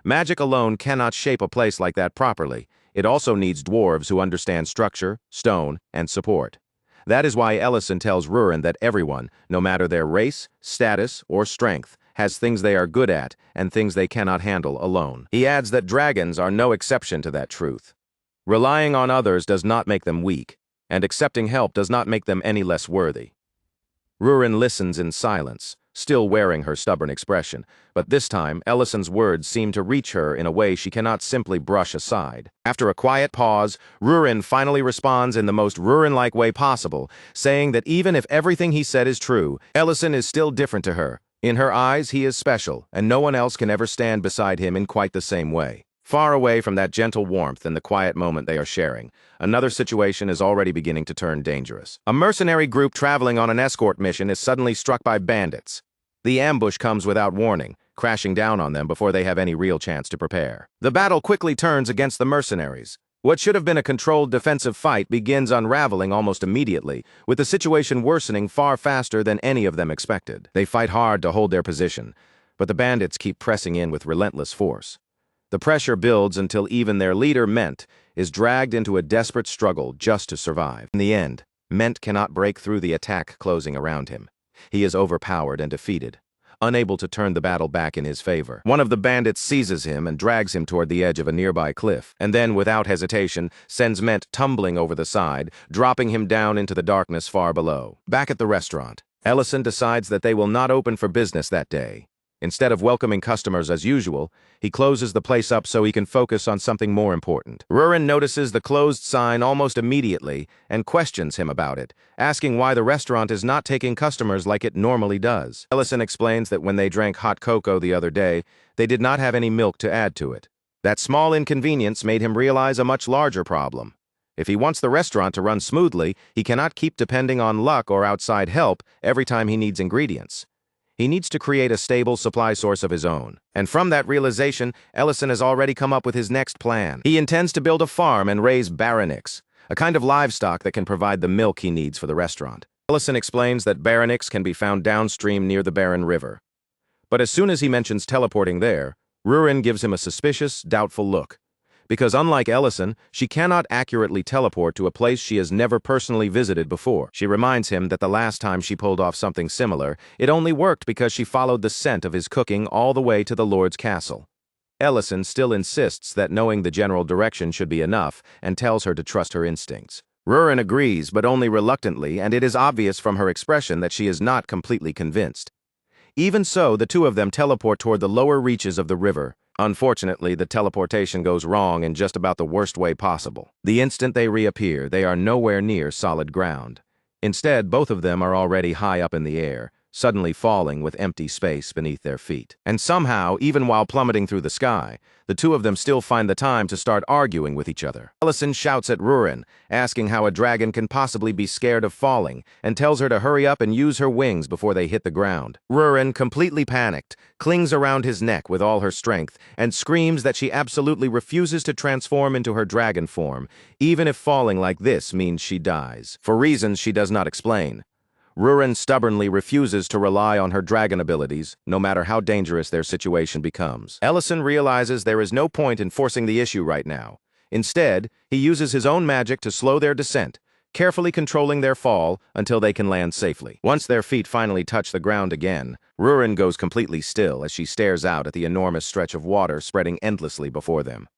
[SPEAKER 1] Magic alone cannot shape a place like that properly. It also needs dwarves who understand structure, stone, and support. That is why Ellison tells Rurin that everyone, no matter their race, status, or strength, has things they are good at and things they cannot handle alone. He adds that dragons are no exception to that truth. Relying on others does not make them weak, and accepting help does not make them any less worthy. Rurin listens in silence, still wearing her stubborn expression, but this time Ellison's words seem to reach her in a way she cannot simply brush aside. After a quiet pause, Rurin finally responds in the most Rurin-like way possible, saying that even if everything he said is true, Ellison is still different to her. In her eyes, he is special, and no one else can ever stand beside him in quite the same way. Far away from that gentle warmth and the quiet moment they are sharing, another situation is already beginning to turn dangerous. A mercenary group traveling on an escort mission is suddenly struck by bandits. The ambush comes without warning, crashing down on them before they have any real chance to prepare. The battle quickly turns against the mercenaries. What should have been a controlled defensive fight begins unraveling almost immediately, with the situation worsening far faster than any of them expected. They fight hard to hold their position, but the bandits keep pressing in with relentless force. The pressure builds until even their leader, Ment, is dragged into a desperate struggle just to survive. In the end, Ment cannot break through the attack closing around him. He is overpowered and defeated, unable to turn the battle back in his favor. One of the bandits seizes him and drags him toward the edge of a nearby cliff, and then, without hesitation, sends Ment tumbling over the side, dropping him down into the darkness far below. Back at the restaurant, Ellison decides that they will not open for business that day. Instead of welcoming customers as usual, he closes the place up so he can focus on something more important. Rurin notices the closed sign almost immediately and questions him about it, asking why the restaurant is not taking customers like it normally does. Ellison explains that when they drank hot cocoa the other day, they did not have any milk to add to it. That small inconvenience made him realize a much larger problem. If he wants the restaurant to run smoothly, he cannot keep depending on luck or outside help every time he needs ingredients. He needs to create a stable supply source of his own. And from that realization, Ellison has already come up with his next plan. He intends to build a farm and raise baronics, a kind of livestock that can provide the milk he needs for the restaurant. Ellison explains that baronics can be found downstream near the Barren River. But as soon as he mentions teleporting there, Rurin gives him a suspicious, doubtful look. Because unlike Ellison, she cannot accurately teleport to a place she has never personally visited before. She reminds him that the last time she pulled off something similar, it only worked because she followed the scent of his cooking all the way to the Lord's castle. Ellison still insists that knowing the general direction should be enough and tells her to trust her instincts. Rurin agrees, but only reluctantly, and it is obvious from her expression that she is not completely convinced. Even so, the two of them teleport toward the lower reaches of the river. Unfortunately, the teleportation goes wrong in just about the worst way possible. The instant they reappear, they are nowhere near solid ground. Instead, both of them are already high up in the air, suddenly falling with empty space beneath their feet. And somehow, even while plummeting through the sky, the two of them still find the time to start arguing with each other. Ellison shouts at Rurin, asking how a dragon can possibly be scared of falling, and tells her to hurry up and use her wings before they hit the ground. Rurin, completely panicked, clings around his neck with all her strength, and screams that she absolutely refuses to transform into her dragon form, even if falling like this means she dies. For reasons she does not explain, Rurin stubbornly refuses to rely on her dragon abilities, no matter how dangerous their situation becomes. Ellison realizes there is no point in forcing the issue right now. Instead, he uses his own magic to slow their descent, carefully controlling their fall until they can land safely. Once their feet finally touch the ground again, Rurin goes completely still as she stares out at the enormous stretch of water spreading endlessly before them.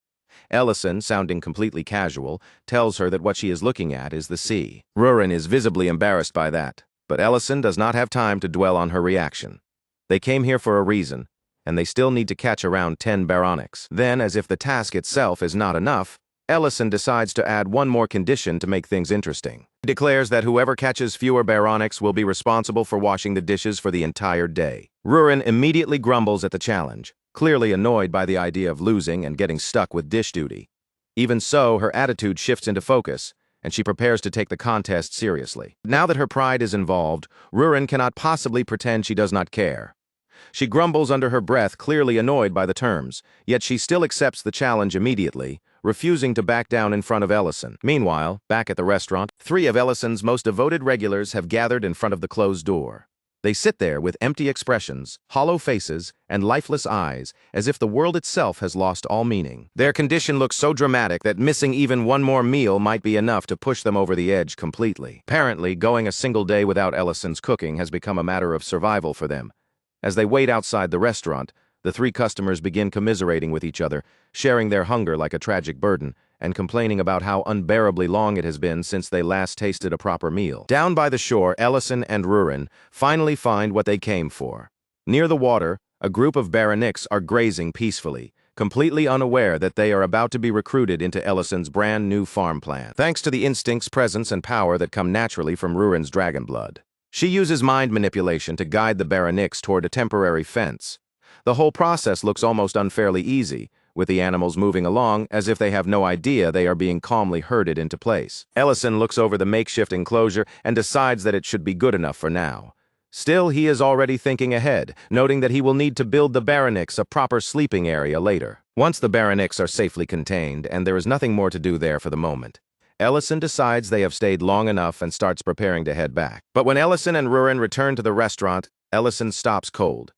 [SPEAKER 1] Ellison, sounding completely casual, tells her that what she is looking at is the sea. Rurin is visibly embarrassed by that. But Ellison does not have time to dwell on her reaction. They came here for a reason, and they still need to catch around 10 baronics. Then, as if the task itself is not enough, Ellison decides to add one more condition to make things interesting. He declares that whoever catches fewer baronics will be responsible for washing the dishes for the entire day. Rurin immediately grumbles at the challenge, clearly annoyed by the idea of losing and getting stuck with dish duty. Even so, her attitude shifts into focus, and she prepares to take the contest seriously. Now that her pride is involved, Rurin cannot possibly pretend she does not care. She grumbles under her breath, clearly annoyed by the terms, yet she still accepts the challenge immediately, refusing to back down in front of Ellison. Meanwhile, back at the restaurant, 3 of Ellison's most devoted regulars have gathered in front of the closed door. They sit there with empty expressions, hollow faces, and lifeless eyes, as if the world itself has lost all meaning. Their condition looks so dramatic that missing even one more meal might be enough to push them over the edge completely. Apparently, going a single day without Ellison's cooking has become a matter of survival for them. As they wait outside the restaurant, the 3 customers begin commiserating with each other, sharing their hunger like a tragic burden, and complaining about how unbearably long it has been since they last tasted a proper meal. Down by the shore, Ellison and Rurin finally find what they came for. Near the water, a group of baronics are grazing peacefully, completely unaware that they are about to be recruited into Ellison's brand new farm plan, thanks to the instincts, presence, and power that come naturally from Rurin's dragon blood. She uses mind manipulation to guide the baronics toward a temporary fence. The whole process looks almost unfairly easy, with the animals moving along as if they have no idea they are being calmly herded into place. Ellison looks over the makeshift enclosure and decides that it should be good enough for now. Still, he is already thinking ahead, noting that he will need to build the baronics a proper sleeping area later. Once the baronics are safely contained and there is nothing more to do there for the moment, Ellison decides they have stayed long enough and starts preparing to head back. But when Ellison and Rurin return to the restaurant, Ellison stops cold.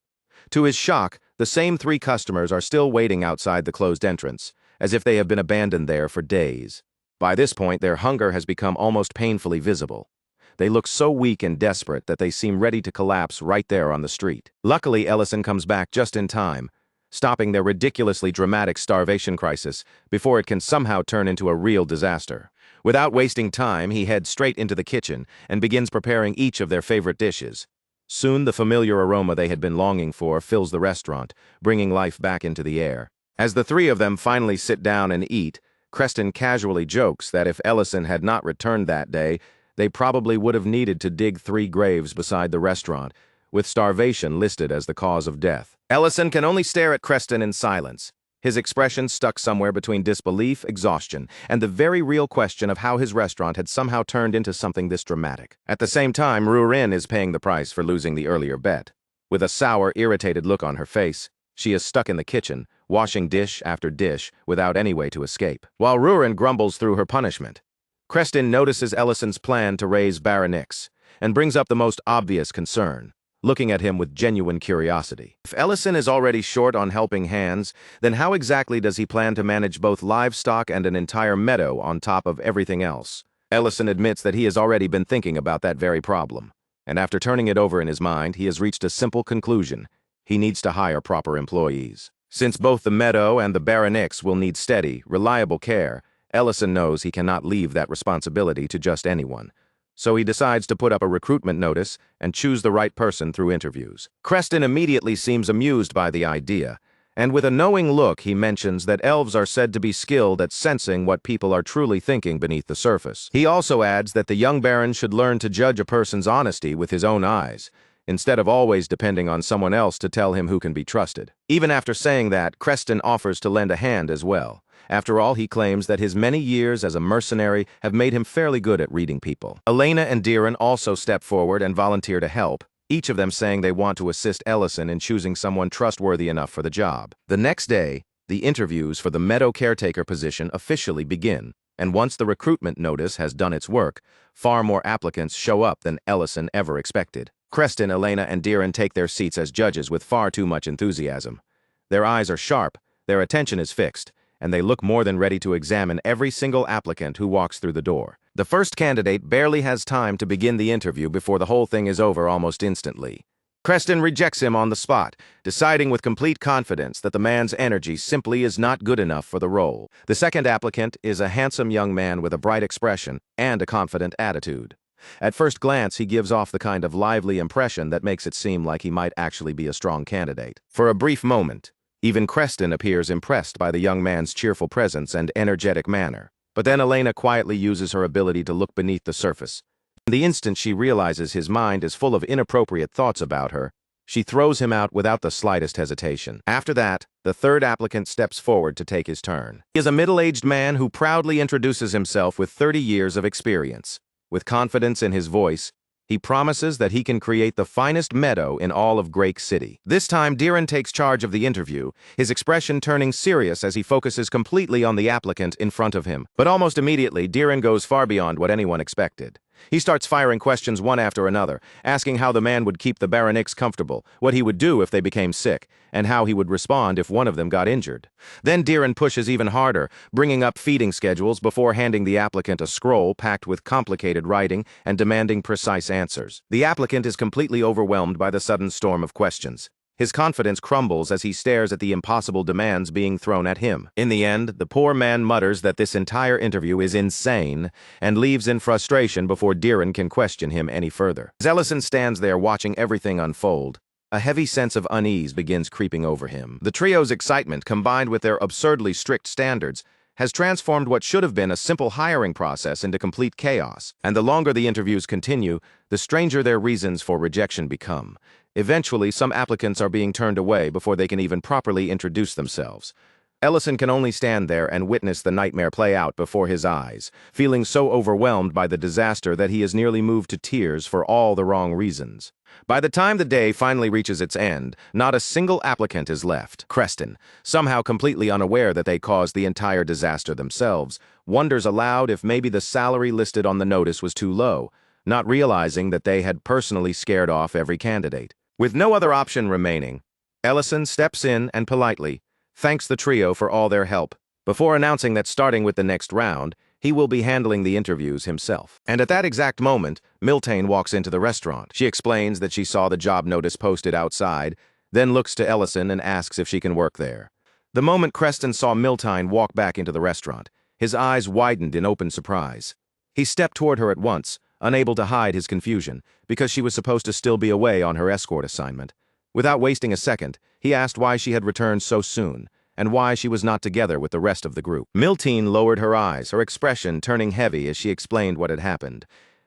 [SPEAKER 1] To his shock, the same 3 customers are still waiting outside the closed entrance, as if they have been abandoned there for days. By this point, their hunger has become almost painfully visible. They look so weak and desperate that they seem ready to collapse right there on the street. Luckily, Ellison comes back just in time, stopping their ridiculously dramatic starvation crisis before it can somehow turn into a real disaster. Without wasting time, he heads straight into the kitchen and begins preparing each of their favorite dishes. Soon, the familiar aroma they had been longing for fills the restaurant, bringing life back into the air. As the 3 of them finally sit down and eat, Creston casually jokes that if Ellison had not returned that day, they probably would have needed to dig 3 graves beside the restaurant, with starvation listed as the cause of death. Ellison can only stare at Creston in silence, his expression stuck somewhere between disbelief, exhaustion, and the very real question of how his restaurant had somehow turned into something this dramatic. At the same time, Rurin is paying the price for losing the earlier bet. With a sour, irritated look on her face, she is stuck in the kitchen, washing dish after dish without any way to escape. While Rurin grumbles through her punishment, Creston notices Ellison's plan to raise baronics and brings up the most obvious concern, looking at him with genuine curiosity. If Ellison is already short on helping hands, then how exactly does he plan to manage both livestock and an entire meadow on top of everything else? Ellison admits that he has already been thinking about that very problem, and after turning it over in his mind, he has reached a simple conclusion. He needs to hire proper employees. Since both the meadow and the baronics will need steady, reliable care, Ellison knows he cannot leave that responsibility to just anyone. So he decides to put up a recruitment notice and choose the right person through interviews. Creston immediately seems amused by the idea, and with a knowing look he mentions that elves are said to be skilled at sensing what people are truly thinking beneath the surface. He also adds that the young baron should learn to judge a person's honesty with his own eyes, instead of always depending on someone else to tell him who can be trusted. Even after saying that, Creston offers to lend a hand as well. After all, he claims that his many years as a mercenary have made him fairly good at reading people. Elena and Diran also step forward and volunteer to help, each of them saying they want to assist Ellison in choosing someone trustworthy enough for the job. The next day, the interviews for the meadow caretaker position officially begin, and once the recruitment notice has done its work, far more applicants show up than Ellison ever expected. Creston, Elena, and Diran take their seats as judges with far too much enthusiasm. Their eyes are sharp, their attention is fixed, and they look more than ready to examine every single applicant who walks through the door. The first candidate barely has time to begin the interview before the whole thing is over almost instantly. Creston rejects him on the spot, deciding with complete confidence that the man's energy simply is not good enough for the role. The second applicant is a handsome young man with a bright expression and a confident attitude. At first glance, he gives off the kind of lively impression that makes it seem like he might actually be a strong candidate. For a brief moment, even Creston appears impressed by the young man's cheerful presence and energetic manner. But then Elena quietly uses her ability to look beneath the surface. The instant she realizes his mind is full of inappropriate thoughts about her, she throws him out without the slightest hesitation. After that, the third applicant steps forward to take his turn. He is a middle-aged man who proudly introduces himself with 30 years of experience. With confidence in his voice, He promises that he can create the finest meadow in all of Grake City. This time, Diren takes charge of the interview, his expression turning serious as he focuses completely on the applicant in front of him. But almost immediately, Diren goes far beyond what anyone expected. He starts firing questions one after another, asking how the man would keep the Baronix comfortable, what he would do if they became sick, and how he would respond if one of them got injured. Then Diren pushes even harder, bringing up feeding schedules before handing the applicant a scroll packed with complicated writing and demanding precise answers. The applicant is completely overwhelmed by the sudden storm of questions. His confidence crumbles as he stares at the impossible demands being thrown at him. In the end, the poor man mutters that this entire interview is insane and leaves in frustration before Diren can question him any further. As Ellison stands there watching everything unfold, a heavy sense of unease begins creeping over him. The trio's excitement, combined with their absurdly strict standards, has transformed what should have been a simple hiring process into complete chaos. And the longer the interviews continue, the stranger their reasons for rejection become. Eventually, some applicants are being turned away before they can even properly introduce themselves. Ellison can only stand there and witness the nightmare play out before his eyes, feeling so overwhelmed by the disaster that he is nearly moved to tears for all the wrong reasons. By the time the day finally reaches its end, not a single applicant is left. Creston, somehow completely unaware that they caused the entire disaster themselves, wonders aloud if maybe the salary listed on the notice was too low, not realizing that they had personally scared off every candidate. With no other option remaining, Ellison steps in and politely thanks the trio for all their help, before announcing that starting with the next round, he will be handling the interviews himself. And at that exact moment, Miltine walks into the restaurant. She explains that she saw the job notice posted outside, then looks to Ellison and asks if she can work there. The moment Creston saw Miltine walk back into the restaurant, his eyes widened in open surprise. He stepped toward her at once, unable to hide his confusion, because she was supposed to still be away on her escort assignment. Without wasting a second, he asked why she had returned so soon, and why she was not together with the rest of the group. Miltine lowered her eyes, her expression turning heavy as she explained what had happened.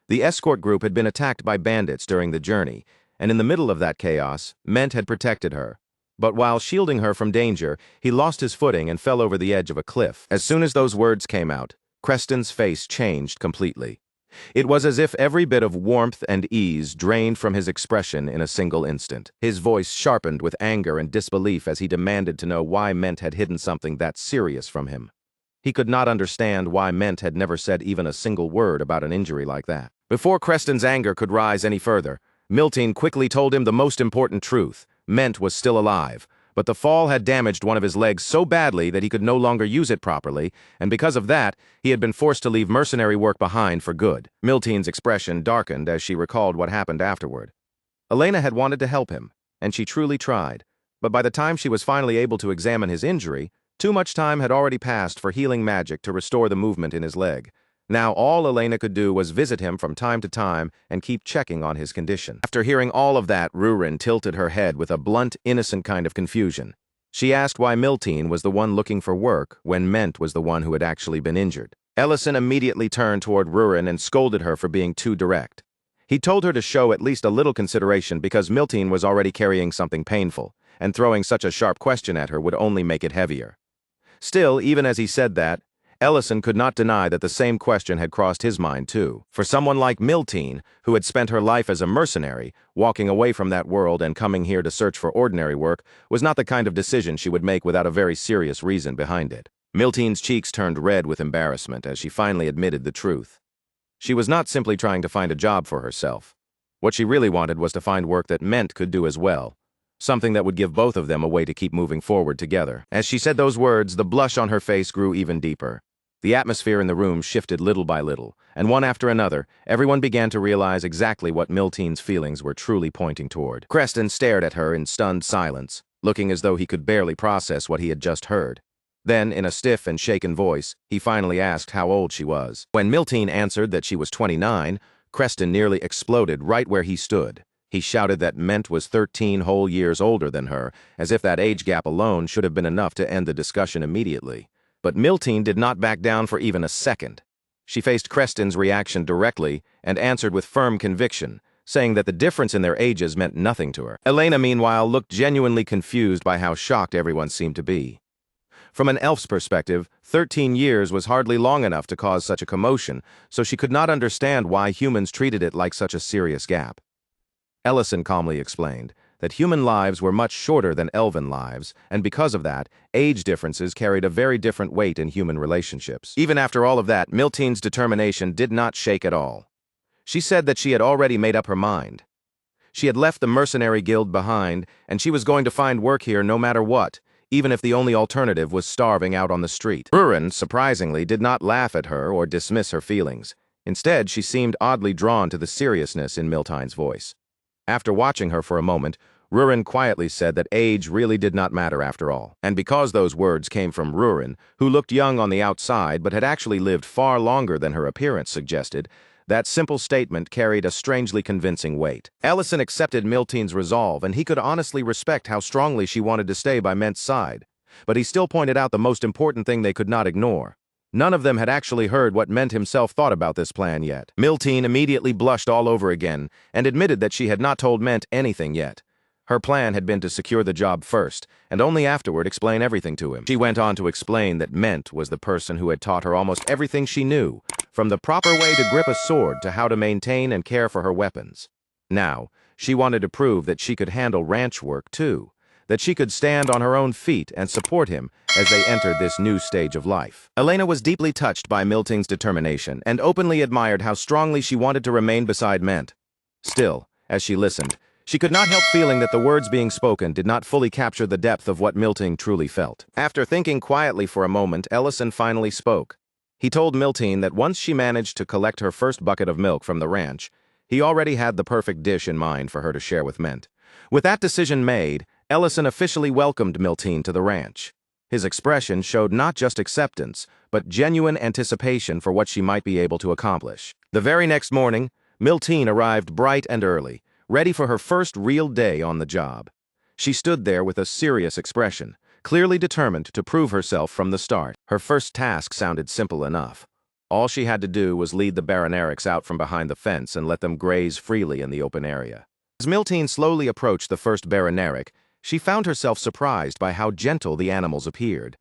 [SPEAKER 1] The escort group had been attacked by bandits during the journey, and in the middle of that chaos, Ment had protected her. But while shielding her from danger, he lost his footing and fell over the edge of a cliff. As soon as those words came out, Creston's face changed completely. It was as if every bit of warmth and ease drained from his expression in a single instant. His voice sharpened with anger and disbelief as he demanded to know why Ment had hidden something that serious from him. He could not understand why Ment had never said even a single word about an injury like that. Before Creston's anger could rise any further, Miltine quickly told him the most important truth. Ment was still alive, but the fall had damaged one of his legs so badly that he could no longer use it properly, and because of that, he had been forced to leave mercenary work behind for good. Miltine's expression darkened as she recalled what happened afterward. Elena had wanted to help him, and she truly tried, but by the time she was finally able to examine his injury, too much time had already passed for healing magic to restore the movement in his leg. Now all Elena could do was visit him from time to time and keep checking on his condition. After hearing all of that, Rurin tilted her head with a blunt, innocent kind of confusion. She asked why Miltine was the one looking for work when Ment was the one who had actually been injured. Ellison immediately turned toward Rurin and scolded her for being too direct. He told her to show at least a little consideration because Miltine was already carrying something painful, and throwing such a sharp question at her would only make it heavier. Still, even as he said that, Ellison could not deny that the same question had crossed his mind too. For someone like Miltine, who had spent her life as a mercenary, walking away from that world and coming here to search for ordinary work was not the kind of decision she would make without a very serious reason behind it. Miltine's cheeks turned red with embarrassment as she finally admitted the truth. She was not simply trying to find a job for herself. What she really wanted was to find work that Ment could do as well. Something that would give both of them a way to keep moving forward together. As she said those words, the blush on her face grew even deeper. The atmosphere in the room shifted little by little, and one after another, everyone began to realize exactly what Miltine's feelings were truly pointing toward. Creston stared at her in stunned silence, looking as though he could barely process what he had just heard. Then, in a stiff and shaken voice, he finally asked how old she was. When Miltine answered that she was 29, Creston nearly exploded right where he stood. He shouted that Ment was 13 whole years older than her, as if that age gap alone should have been enough to end the discussion immediately. But Miltine did not back down for even a second. She faced Creston's reaction directly and answered with firm conviction, saying that the difference in their ages meant nothing to her. Elena, meanwhile, looked genuinely confused by how shocked everyone seemed to be. From an elf's perspective, 13 years was hardly long enough to cause such a commotion, so she could not understand why humans treated it like such a serious gap. Ellison calmly explained that human lives were much shorter than elven lives, and because of that, age differences carried a very different weight in human relationships. Even after all of that, Miltine's determination did not shake at all. She said that she had already made up her mind. She had left the mercenary guild behind, and she was going to find work here no matter what, even if the only alternative was starving out on the street. Rurin, surprisingly, did not laugh at her or dismiss her feelings. Instead, she seemed oddly drawn to the seriousness in Miltine's voice. After watching her for a moment, Rurin quietly said that age really did not matter after all. And because those words came from Rurin, who looked young on the outside but had actually lived far longer than her appearance suggested, that simple statement carried a strangely convincing weight. Ellison accepted Miltine's resolve, and he could honestly respect how strongly she wanted to stay by Ment's side. But he still pointed out the most important thing they could not ignore. None of them had actually heard what Ment himself thought about this plan yet. Miltine immediately blushed all over again and admitted that she had not told Ment anything yet. Her plan had been to secure the job first, and only afterward explain everything to him. She went on to explain that Ment was the person who had taught her almost everything she knew, from the proper way to grip a sword to how to maintain and care for her weapons. Now, she wanted to prove that she could handle ranch work too, that she could stand on her own feet and support him as they entered this new stage of life. Elena was deeply touched by Miltine's determination and openly admired how strongly she wanted to remain beside Ment. Still, as she listened, she could not help feeling that the words being spoken did not fully capture the depth of what Miltine truly felt. After thinking quietly for a moment, Ellison finally spoke. He told Miltine that once she managed to collect her first bucket of milk from the ranch, he already had the perfect dish in mind for her to share with Ment. With that decision made, Ellison officially welcomed Miltine to the ranch. His expression showed not just acceptance, but genuine anticipation for what she might be able to accomplish. The very next morning, Miltine arrived bright and early, ready for her first real day on the job. She stood there with a serious expression, clearly determined to prove herself from the start. Her first task sounded simple enough. All she had to do was lead the baronerics out from behind the fence and let them graze freely in the open area. As Miltine slowly approached the first baroneric, she found herself surprised by how gentle the animals appeared.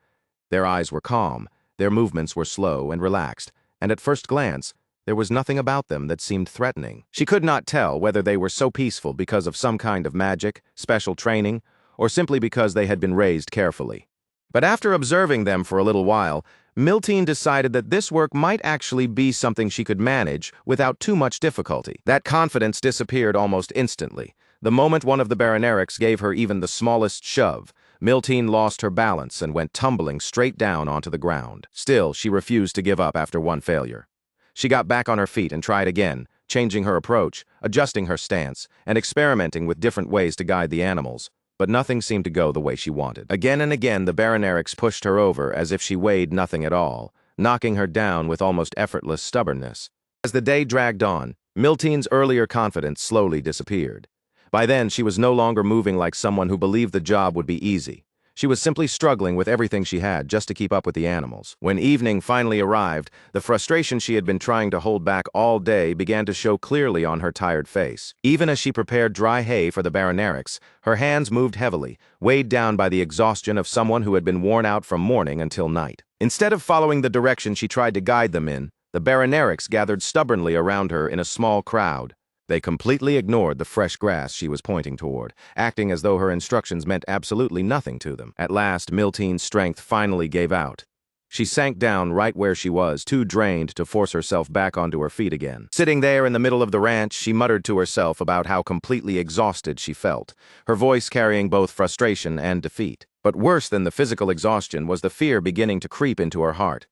[SPEAKER 1] Their eyes were calm, their movements were slow and relaxed, and at first glance, there was nothing about them that seemed threatening. She could not tell whether they were so peaceful because of some kind of magic, special training, or simply because they had been raised carefully. But after observing them for a little while, Miltine decided that this work might actually be something she could manage without too much difficulty. That confidence disappeared almost instantly. The moment one of the baronerics gave her even the smallest shove, Miltine lost her balance and went tumbling straight down onto the ground. Still, she refused to give up after one failure. She got back on her feet and tried again, changing her approach, adjusting her stance, and experimenting with different ways to guide the animals, but nothing seemed to go the way she wanted. Again and again, the baronerics pushed her over as if she weighed nothing at all, knocking her down with almost effortless stubbornness. As the day dragged on, Miltine's earlier confidence slowly disappeared. By then, she was no longer moving like someone who believed the job would be easy. She was simply struggling with everything she had just to keep up with the animals. When evening finally arrived, the frustration she had been trying to hold back all day began to show clearly on her tired face. Even as she prepared dry hay for the baronerics, her hands moved heavily, weighed down by the exhaustion of someone who had been worn out from morning until night. Instead of following the direction she tried to guide them in, the baronerics gathered stubbornly around her in a small crowd. They completely ignored the fresh grass she was pointing toward, acting as though her instructions meant absolutely nothing to them. At last, Miltine's strength finally gave out. She sank down right where she was, too drained to force herself back onto her feet again. Sitting there in the middle of the ranch, she muttered to herself about how completely exhausted she felt, her voice carrying both frustration and defeat. But worse than the physical exhaustion was the fear beginning to creep into her heart.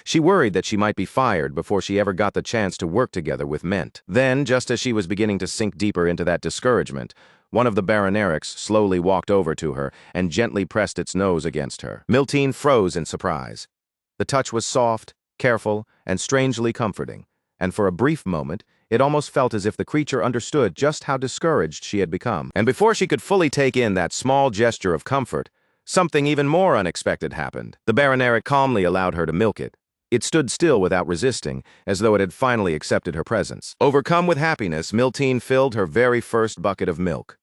[SPEAKER 1] She worried that she might be fired before she ever got the chance to work together with Ment. Then, just as she was beginning to sink deeper into that discouragement, one of the baronerics slowly walked over to her and gently pressed its nose against her. Miltine froze in surprise. The touch was soft, careful, and strangely comforting, and for a brief moment, it almost felt as if the creature understood just how discouraged she had become. And before she could fully take in that small gesture of comfort, something even more unexpected happened. The baroneric calmly allowed her to milk it. It stood still without resisting, as though it had finally accepted her presence. Overcome with happiness, Miltine filled her very first bucket of milk.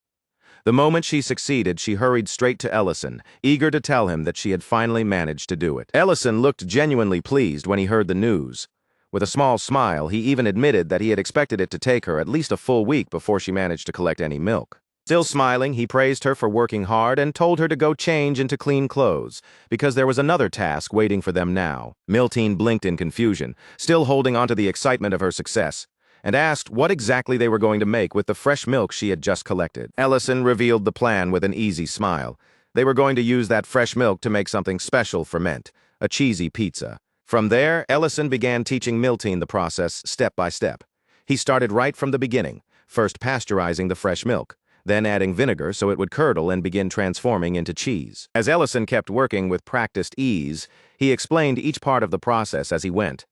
[SPEAKER 1] The moment she succeeded, she hurried straight to Ellison, eager to tell him that she had finally managed to do it. Ellison looked genuinely pleased when he heard the news. With a small smile, he even admitted that he had expected it to take her at least a full week before she managed to collect any milk. Still smiling, he praised her for working hard and told her to go change into clean clothes, because there was another task waiting for them now. Miltine blinked in confusion, still holding onto the excitement of her success, and asked what exactly they were going to make with the fresh milk she had just collected. Ellison revealed the plan with an easy smile. They were going to use that fresh milk to make something special for Ment, a cheesy pizza. From there, Ellison began teaching Miltine the process step by step. He started right from the beginning, first pasteurizing the fresh milk, then adding vinegar so it would curdle and begin transforming into cheese. As Ellison kept working with practiced ease, he explained each part of the process as he went.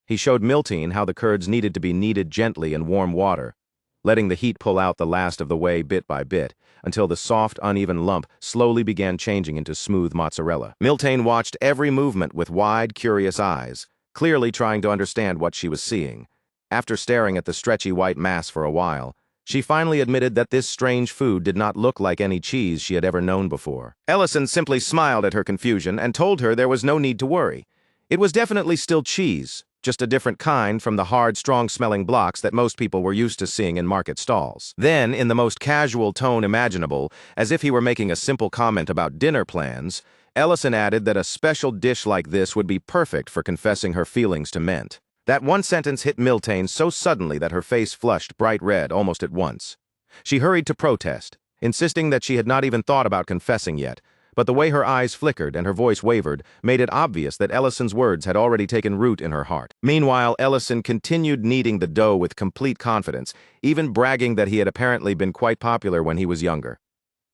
[SPEAKER 1] He showed Miltine how the curds needed to be kneaded gently in warm water, letting the heat pull out the last of the whey bit by bit, until the soft, uneven lump slowly began changing into smooth mozzarella. Miltine watched every movement with wide, curious eyes, clearly trying to understand what she was seeing. After staring at the stretchy white mass for a while, she finally admitted that this strange food did not look like any cheese she had ever known before. Ellison simply smiled at her confusion and told her there was no need to worry. It was definitely still cheese, just a different kind from the hard, strong-smelling blocks that most people were used to seeing in market stalls. Then, in the most casual tone imaginable, as if he were making a simple comment about dinner plans, Ellison added that a special dish like this would be perfect for confessing her feelings to Ment. That one sentence hit Miltine so suddenly that her face flushed bright red almost at once. She hurried to protest, insisting that she had not even thought about confessing yet, but the way her eyes flickered and her voice wavered made it obvious that Ellison's words had already taken root in her heart. Meanwhile, Ellison continued kneading the dough with complete confidence, even bragging that he had apparently been quite popular when he was younger.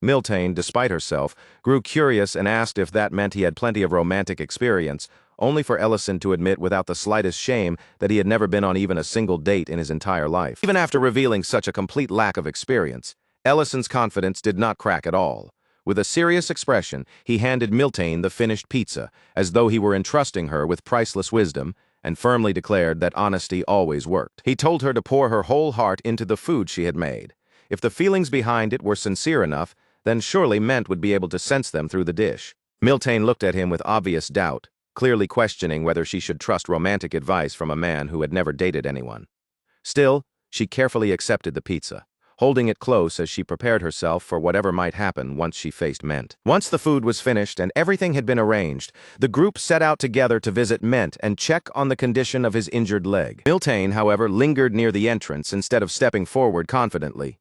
[SPEAKER 1] Miltine, despite herself, grew curious and asked if that meant he had plenty of romantic experience, only for Ellison to admit without the slightest shame that he had never been on even a single date in his entire life. Even after revealing such a complete lack of experience, Ellison's confidence did not crack at all. With a serious expression, he handed Miltine the finished pizza, as though he were entrusting her with priceless wisdom, and firmly declared that honesty always worked. He told her to pour her whole heart into the food she had made. If the feelings behind it were sincere enough, then surely Ment would be able to sense them through the dish. Miltine looked at him with obvious doubt, clearly questioning whether she should trust romantic advice from a man who had never dated anyone. Still, she carefully accepted the pizza, holding it close as she prepared herself for whatever might happen once she faced Ment. Once the food was finished and everything had been arranged, the group set out together to visit Ment and check on the condition of his injured leg. Miltine, however, lingered near the entrance instead of stepping forward confidently.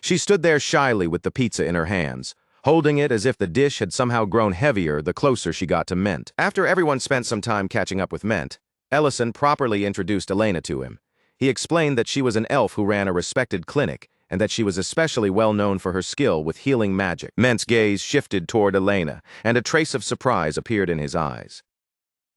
[SPEAKER 1] She stood there shyly with the pizza in her hands, holding it as if the dish had somehow grown heavier the closer she got to Ment. After everyone spent some time catching up with Ment, Ellison properly introduced Elena to him. He explained that she was an elf who ran a respected clinic, and that she was especially well known for her skill with healing magic. Ment's gaze shifted toward Elena, and a trace of surprise appeared in his eyes.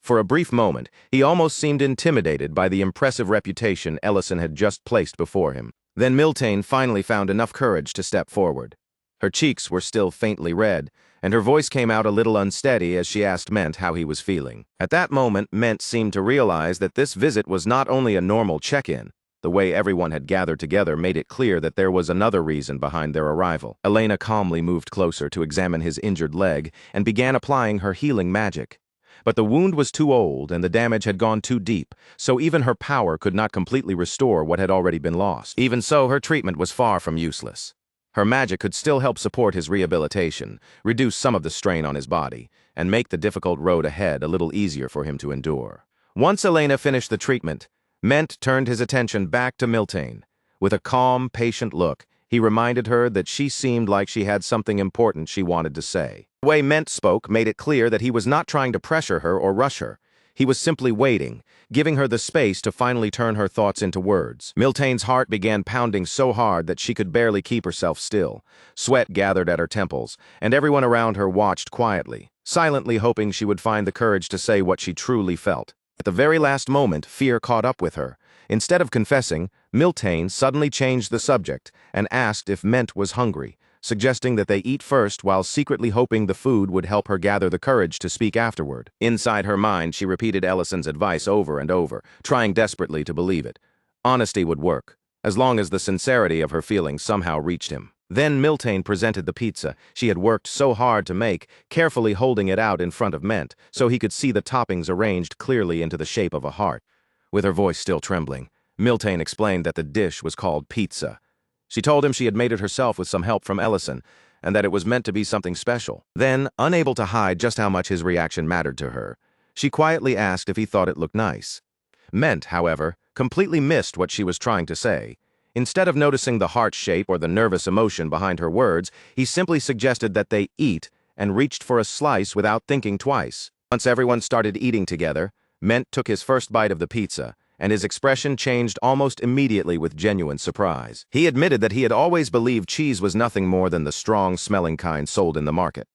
[SPEAKER 1] For a brief moment, he almost seemed intimidated by the impressive reputation Ellison had just placed before him. Then Miltine finally found enough courage to step forward. Her cheeks were still faintly red, and her voice came out a little unsteady as she asked Ment how he was feeling. At that moment, Ment seemed to realize that this visit was not only a normal check-in. The way everyone had gathered together made it clear that there was another reason behind their arrival. Elena calmly moved closer to examine his injured leg and began applying her healing magic. But the wound was too old and the damage had gone too deep, so even her power could not completely restore what had already been lost. Even so, her treatment was far from useless. Her magic could still help support his rehabilitation, reduce some of the strain on his body, and make the difficult road ahead a little easier for him to endure. Once Elena finished the treatment, Ment turned his attention back to Miltine. With a calm, patient look, he reminded her that she seemed like she had something important she wanted to say. The way Ment spoke made it clear that he was not trying to pressure her or rush her. He was simply waiting, giving her the space to finally turn her thoughts into words. Miltane's heart began pounding so hard that she could barely keep herself still. Sweat gathered at her temples, and everyone around her watched quietly, silently hoping she would find the courage to say what she truly felt. At the very last moment, fear caught up with her. Instead of confessing, Miltine suddenly changed the subject and asked if Ment was hungry, suggesting that they eat first while secretly hoping the food would help her gather the courage to speak afterward. Inside her mind, she repeated Ellison's advice over and over, trying desperately to believe it. Honesty would work, as long as the sincerity of her feelings somehow reached him. Then Miltine presented the pizza she had worked so hard to make, carefully holding it out in front of Ment so he could see the toppings arranged clearly into the shape of a heart. With her voice still trembling, Miltine explained that the dish was called pizza. She told him she had made it herself with some help from Ellison, and that it was meant to be something special. Then, unable to hide just how much his reaction mattered to her, she quietly asked if he thought it looked nice. Ment, however, completely missed what she was trying to say. Instead of noticing the heart shape or the nervous emotion behind her words, he simply suggested that they eat and reached for a slice without thinking twice. Once everyone started eating together, Ment took his first bite of the pizza, and his expression changed almost immediately with genuine surprise. He admitted that he had always believed cheese was nothing more than the strong-smelling kind sold in the market.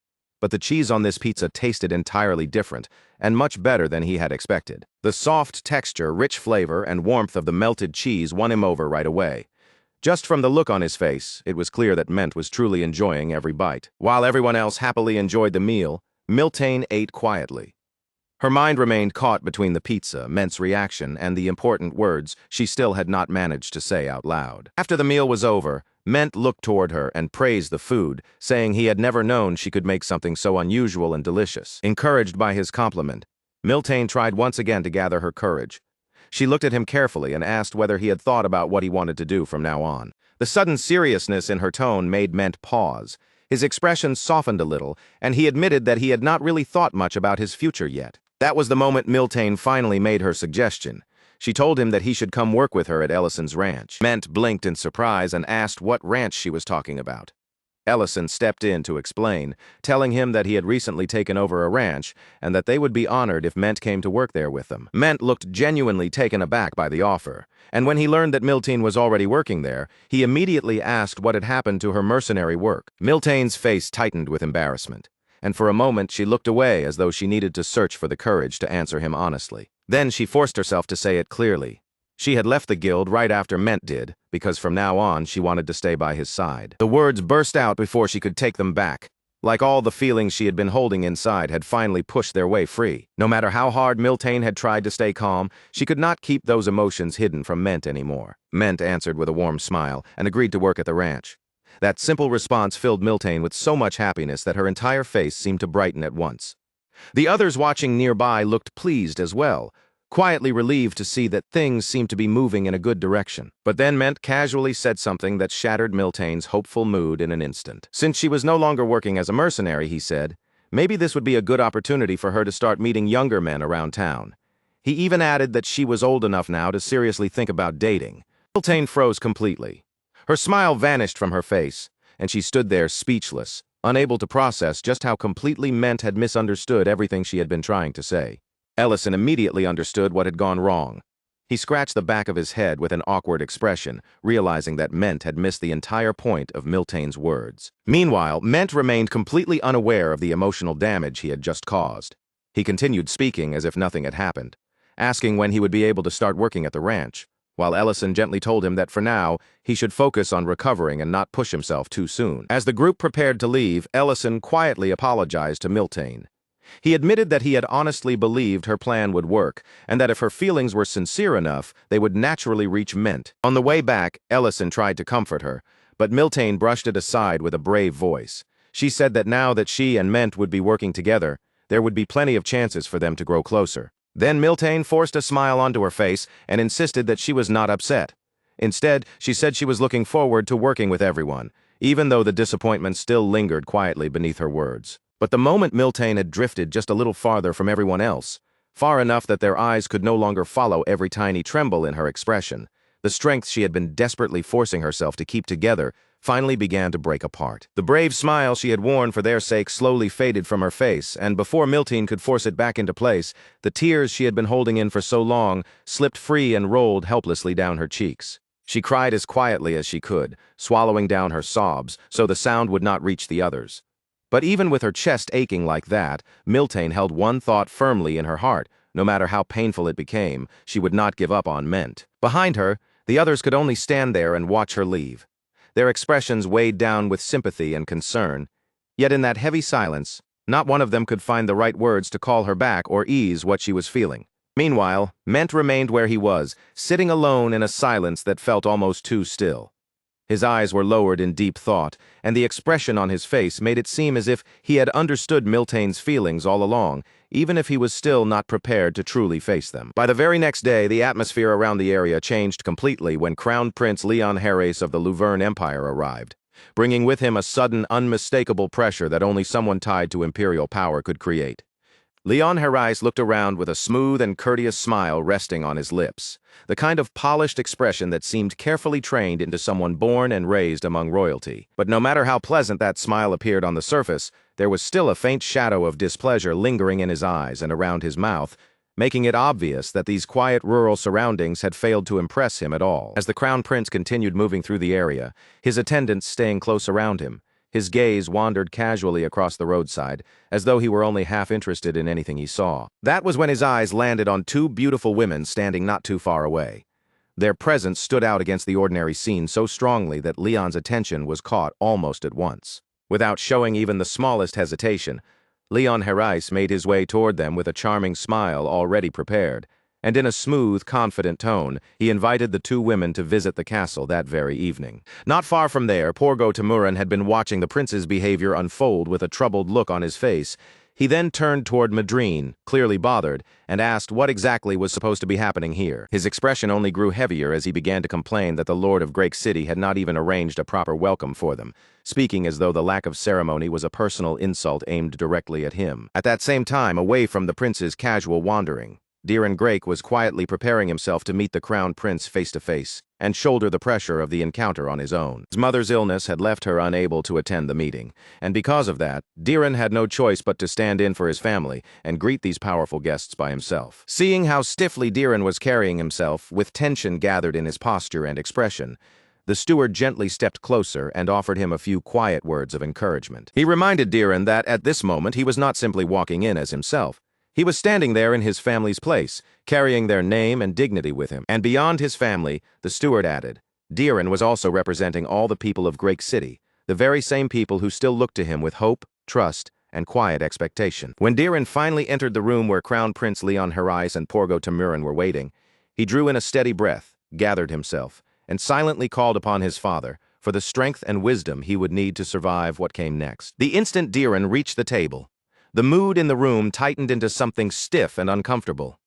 [SPEAKER 1] But the cheese on this pizza tasted entirely different, and much better than he had expected. The soft texture, rich flavor, and warmth of the melted cheese won him over right away. Just from the look on his face, it was clear that Ment was truly enjoying every bite. While everyone else happily enjoyed the meal, Miltine ate quietly. Her mind remained caught between the pizza, Ment's reaction, and the important words she still had not managed to say out loud. After the meal was over, Ment looked toward her and praised the food, saying he had never known she could make something so unusual and delicious. Encouraged by his compliment, Miltine tried once again to gather her courage. She looked at him carefully and asked whether he had thought about what he wanted to do from now on. The sudden seriousness in her tone made Ment pause. His expression softened a little, and he admitted that he had not really thought much about his future yet. That was the moment Miltine finally made her suggestion. She told him that he should come work with her at Ellison's ranch. Ment blinked in surprise and asked what ranch she was talking about. Ellison stepped in to explain, telling him that he had recently taken over a ranch and that they would be honored if Ment came to work there with them. Ment looked genuinely taken aback by the offer, and when he learned that Miltine was already working there, he immediately asked what had happened to her mercenary work. Miltine's face tightened with embarrassment, and for a moment she looked away as though she needed to search for the courage to answer him honestly. Then she forced herself to say it clearly. She had left the guild right after Ment did, because from now on she wanted to stay by his side. The words burst out before she could take them back. Like all the feelings she had been holding inside had finally pushed their way free. No matter how hard Miltine had tried to stay calm, she could not keep those emotions hidden from Ment anymore. Ment answered with a warm smile and agreed to work at the ranch. That simple response filled Miltine with so much happiness that her entire face seemed to brighten at once. The others watching nearby looked pleased as well, quietly relieved to see that things seemed to be moving in a good direction. But then Ment casually said something that shattered Miltine's hopeful mood in an instant. Since she was no longer working as a mercenary, he said, maybe this would be a good opportunity for her to start meeting younger men around town. He even added that she was old enough now to seriously think about dating. Miltine froze completely. Her smile vanished from her face, and she stood there speechless, unable to process just how completely Ment had misunderstood everything she had been trying to say. Ellison immediately understood what had gone wrong. He scratched the back of his head with an awkward expression, realizing that Ment had missed the entire point of Miltine's words. Meanwhile, Ment remained completely unaware of the emotional damage he had just caused. He continued speaking as if nothing had happened, asking when he would be able to start working at the ranch, while Ellison gently told him that for now, he should focus on recovering and not push himself too soon. As the group prepared to leave, Ellison quietly apologized to Miltine. He admitted that he had honestly believed her plan would work, and that if her feelings were sincere enough, they would naturally reach Ment. On the way back, Ellison tried to comfort her, but Miltine brushed it aside with a brave voice. She said that now that she and Ment would be working together, there would be plenty of chances for them to grow closer. Then Miltine forced a smile onto her face and insisted that she was not upset. Instead, she said she was looking forward to working with everyone, even though the disappointment still lingered quietly beneath her words. But the moment Miltine had drifted just a little farther from everyone else, far enough that their eyes could no longer follow every tiny tremble in her expression, the strength she had been desperately forcing herself to keep together finally began to break apart. The brave smile she had worn for their sake slowly faded from her face, and before Miltine could force it back into place, the tears she had been holding in for so long slipped free and rolled helplessly down her cheeks. She cried as quietly as she could, swallowing down her sobs so the sound would not reach the others. But even with her chest aching like that, Miltine held one thought firmly in her heart. No matter how painful it became, she would not give up on Ment. Behind her, the others could only stand there and watch her leave. Their expressions weighed down with sympathy and concern. Yet in that heavy silence, not one of them could find the right words to call her back or ease what she was feeling. Meanwhile, Ment remained where he was, sitting alone in a silence that felt almost too still. His eyes were lowered in deep thought, and the expression on his face made it seem as if he had understood Miltine's feelings all along, even if he was still not prepared to truly face them. By the very next day, the atmosphere around the area changed completely when Crown Prince Leon Harris of the Luverne Empire arrived, bringing with him a sudden, unmistakable pressure that only someone tied to imperial power could create. Leon Harris looked around with a smooth and courteous smile resting on his lips, the kind of polished expression that seemed carefully trained into someone born and raised among royalty. But no matter how pleasant that smile appeared on the surface, there was still a faint shadow of displeasure lingering in his eyes and around his mouth, making it obvious that these quiet rural surroundings had failed to impress him at all. As the Crown Prince continued moving through the area, his attendants staying close around him, his gaze wandered casually across the roadside, as though he were only half interested in anything he saw. That was when his eyes landed on two beautiful women standing not too far away. Their presence stood out against the ordinary scene so strongly that Leon's attention was caught almost at once. Without showing even the smallest hesitation, Leon Harris made his way toward them with a charming smile already prepared, and in a smooth, confident tone, he invited the two women to visit the castle that very evening. Not far from there, Porgo Tamuran had been watching the prince's behavior unfold with a troubled look on his face. He then turned toward Madrine, clearly bothered, and asked what exactly was supposed to be happening here. His expression only grew heavier as he began to complain that the Lord of Great City had not even arranged a proper welcome for them, speaking as though the lack of ceremony was a personal insult aimed directly at him. At that same time, away from the prince's casual wandering, Diren Grake was quietly preparing himself to meet the Crown Prince face-to-face and shoulder the pressure of the encounter on his own. His mother's illness had left her unable to attend the meeting, and because of that, Diren had no choice but to stand in for his family and greet these powerful guests by himself. Seeing how stiffly Diren was carrying himself, with tension gathered in his posture and expression, the steward gently stepped closer and offered him a few quiet words of encouragement. He reminded Diren that at this moment he was not simply walking in as himself. He was standing there in his family's place, carrying their name and dignity with him. And beyond his family, the steward added, Diren was also representing all the people of Great City, the very same people who still looked to him with hope, trust, and quiet expectation. When Diren finally entered the room where Crown Prince Leon Harris and Porgo Tamuran were waiting, he drew in a steady breath, gathered himself, and silently called upon his father for the strength and wisdom he would need to survive what came next. The instant Diren reached the table, the mood in the room tightened into something stiff and uncomfortable.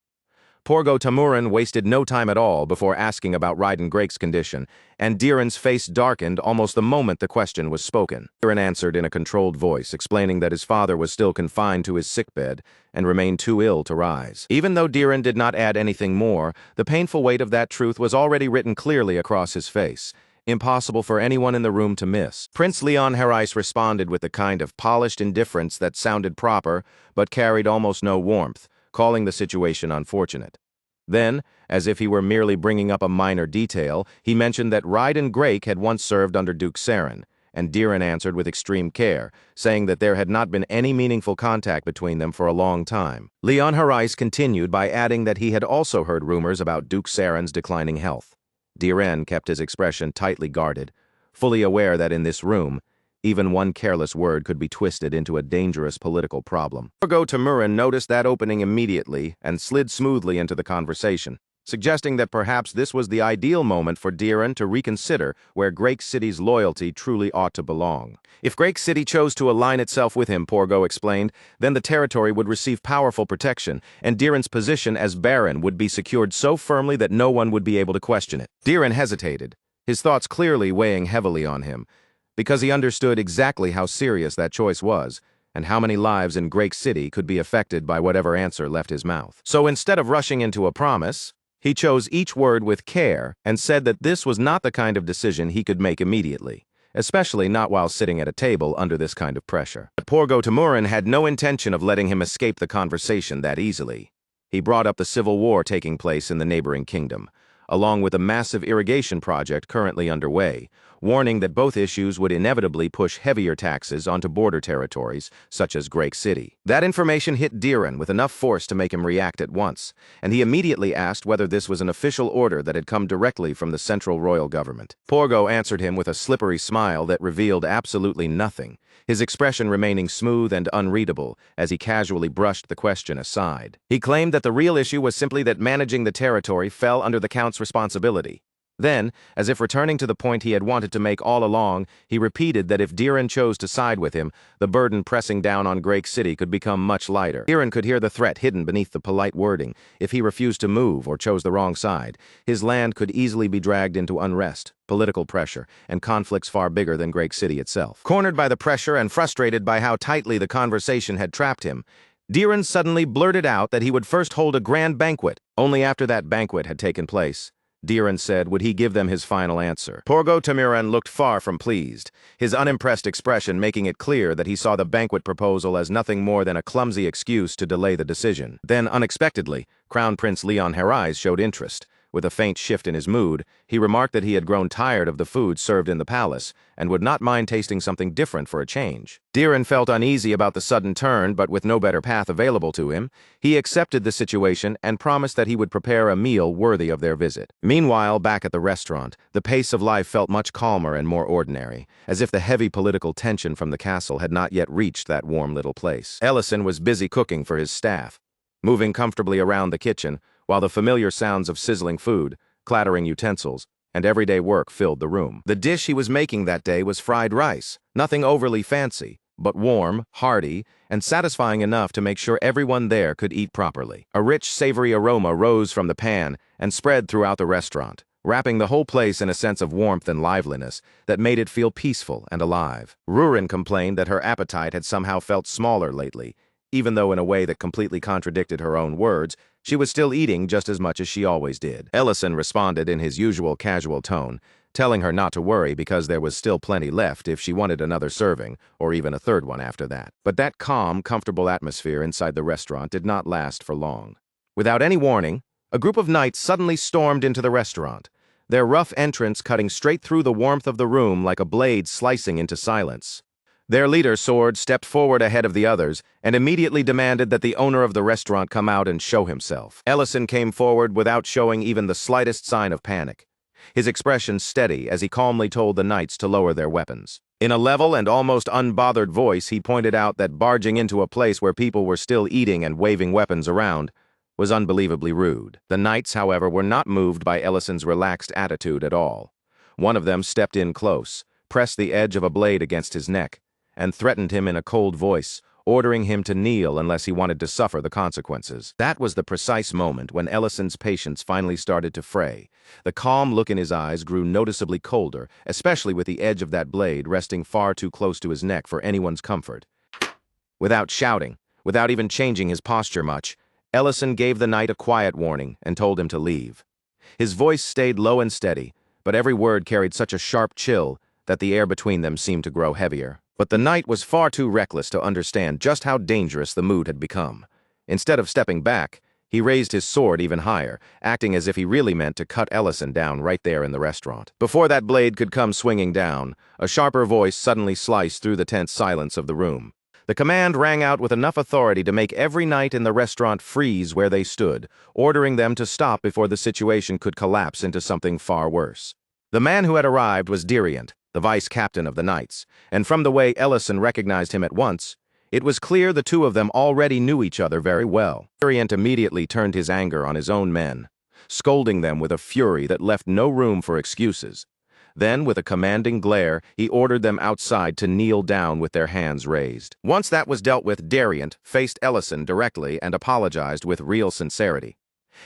[SPEAKER 1] Porgo Tamuran wasted no time at all before asking about Raiden Grake's condition, and Diren's face darkened almost the moment the question was spoken. Diren answered in a controlled voice, explaining that his father was still confined to his sickbed and remained too ill to rise. Even though Diren did not add anything more, the painful weight of that truth was already written clearly across his face, impossible for anyone in the room to miss. Prince Leon Harris responded with a kind of polished indifference that sounded proper but carried almost no warmth, calling the situation unfortunate. Then, as if he were merely bringing up a minor detail, he mentioned that Raiden Grake had once served under Duke Saren, and Diren answered with extreme care, saying that there had not been any meaningful contact between them for a long time. Leon Harris continued by adding that he had also heard rumors about Duke Saren's declining health. Diren kept his expression tightly guarded, fully aware that in this room, even one careless word could be twisted into a dangerous political problem. Porgo Tamuran noticed that opening immediately and slid smoothly into the conversation, suggesting that perhaps this was the ideal moment for Diren to reconsider where Great City's loyalty truly ought to belong. If Great City chose to align itself with him, Porgo explained, then the territory would receive powerful protection, and Diren's position as Baron would be secured so firmly that no one would be able to question it. Diren hesitated, his thoughts clearly weighing heavily on him, because he understood exactly how serious that choice was, and how many lives in Great City could be affected by whatever answer left his mouth. So instead of rushing into a promise, he chose each word with care and said that this was not the kind of decision he could make immediately, especially not while sitting at a table under this kind of pressure. But Porgo Tamuran had no intention of letting him escape the conversation that easily. He brought up the civil war taking place in the neighboring kingdom, along with a massive irrigation project currently underway, warning that both issues would inevitably push heavier taxes onto border territories, such as Great City. That information hit Diren with enough force to make him react at once, and he immediately asked whether this was an official order that had come directly from the central royal government. Porgo answered him with a slippery smile that revealed absolutely nothing, his expression remaining smooth and unreadable as he casually brushed the question aside. He claimed that the real issue was simply that managing the territory fell under the Count's responsibility. Then, as if returning to the point he had wanted to make all along, he repeated that if Diren chose to side with him, the burden pressing down on Great City could become much lighter. Diren could hear the threat hidden beneath the polite wording. If he refused to move or chose the wrong side, his land could easily be dragged into unrest, political pressure, and conflicts far bigger than Great City itself. Cornered by the pressure and frustrated by how tightly the conversation had trapped him, Diren suddenly blurted out that he would first hold a grand banquet. Only after that banquet had taken place, Diren said, would he give them his final answer. Porgo Tamiran looked far from pleased, his unimpressed expression making it clear that he saw the banquet proposal as nothing more than a clumsy excuse to delay the decision. Then, unexpectedly, Crown Prince Leon Herais showed interest. With a faint shift in his mood, he remarked that he had grown tired of the food served in the palace and would not mind tasting something different for a change. Diren felt uneasy about the sudden turn, but with no better path available to him, he accepted the situation and promised that he would prepare a meal worthy of their visit. Meanwhile, back at the restaurant, the pace of life felt much calmer and more ordinary, as if the heavy political tension from the castle had not yet reached that warm little place. Ellison was busy cooking for his staff, moving comfortably around the kitchen, while the familiar sounds of sizzling food, clattering utensils, and everyday work filled the room. The dish he was making that day was fried rice, nothing overly fancy, but warm, hearty, and satisfying enough to make sure everyone there could eat properly. A rich, savory aroma rose from the pan and spread throughout the restaurant, wrapping the whole place in a sense of warmth and liveliness that made it feel peaceful and alive. Rurin complained that her appetite had somehow felt smaller lately, even though in a way that completely contradicted her own words. She was still eating just as much as she always did. Ellison responded in his usual casual tone, telling her not to worry because there was still plenty left if she wanted another serving, or even a third one after that. But that calm, comfortable atmosphere inside the restaurant did not last for long. Without any warning, a group of knights suddenly stormed into the restaurant, their rough entrance cutting straight through the warmth of the room like a blade slicing into silence. Their leader, Sword, stepped forward ahead of the others and immediately demanded that the owner of the restaurant come out and show himself. Ellison came forward without showing even the slightest sign of panic, his expression steady as he calmly told the knights to lower their weapons. In a level and almost unbothered voice, he pointed out that barging into a place where people were still eating and waving weapons around was unbelievably rude. The knights, however, were not moved by Ellison's relaxed attitude at all. One of them stepped in close, pressed the edge of a blade against his neck, and threatened him in a cold voice, ordering him to kneel unless he wanted to suffer the consequences. That was the precise moment when Ellison's patience finally started to fray. The calm look in his eyes grew noticeably colder, especially with the edge of that blade resting far too close to his neck for anyone's comfort. Without shouting, without even changing his posture much, Ellison gave the knight a quiet warning and told him to leave. His voice stayed low and steady, but every word carried such a sharp chill that the air between them seemed to grow heavier. But the knight was far too reckless to understand just how dangerous the mood had become. Instead of stepping back, he raised his sword even higher, acting as if he really meant to cut Ellison down right there in the restaurant. Before that blade could come swinging down, a sharper voice suddenly sliced through the tense silence of the room. The command rang out with enough authority to make every knight in the restaurant freeze where they stood, ordering them to stop before the situation could collapse into something far worse. The man who had arrived was Diriant, the vice-captain of the knights, and from the way Ellison recognized him at once, it was clear the two of them already knew each other very well. Diriant immediately turned his anger on his own men, scolding them with a fury that left no room for excuses. Then, with a commanding glare, he ordered them outside to kneel down with their hands raised. Once that was dealt with, Diriant faced Ellison directly and apologized with real sincerity.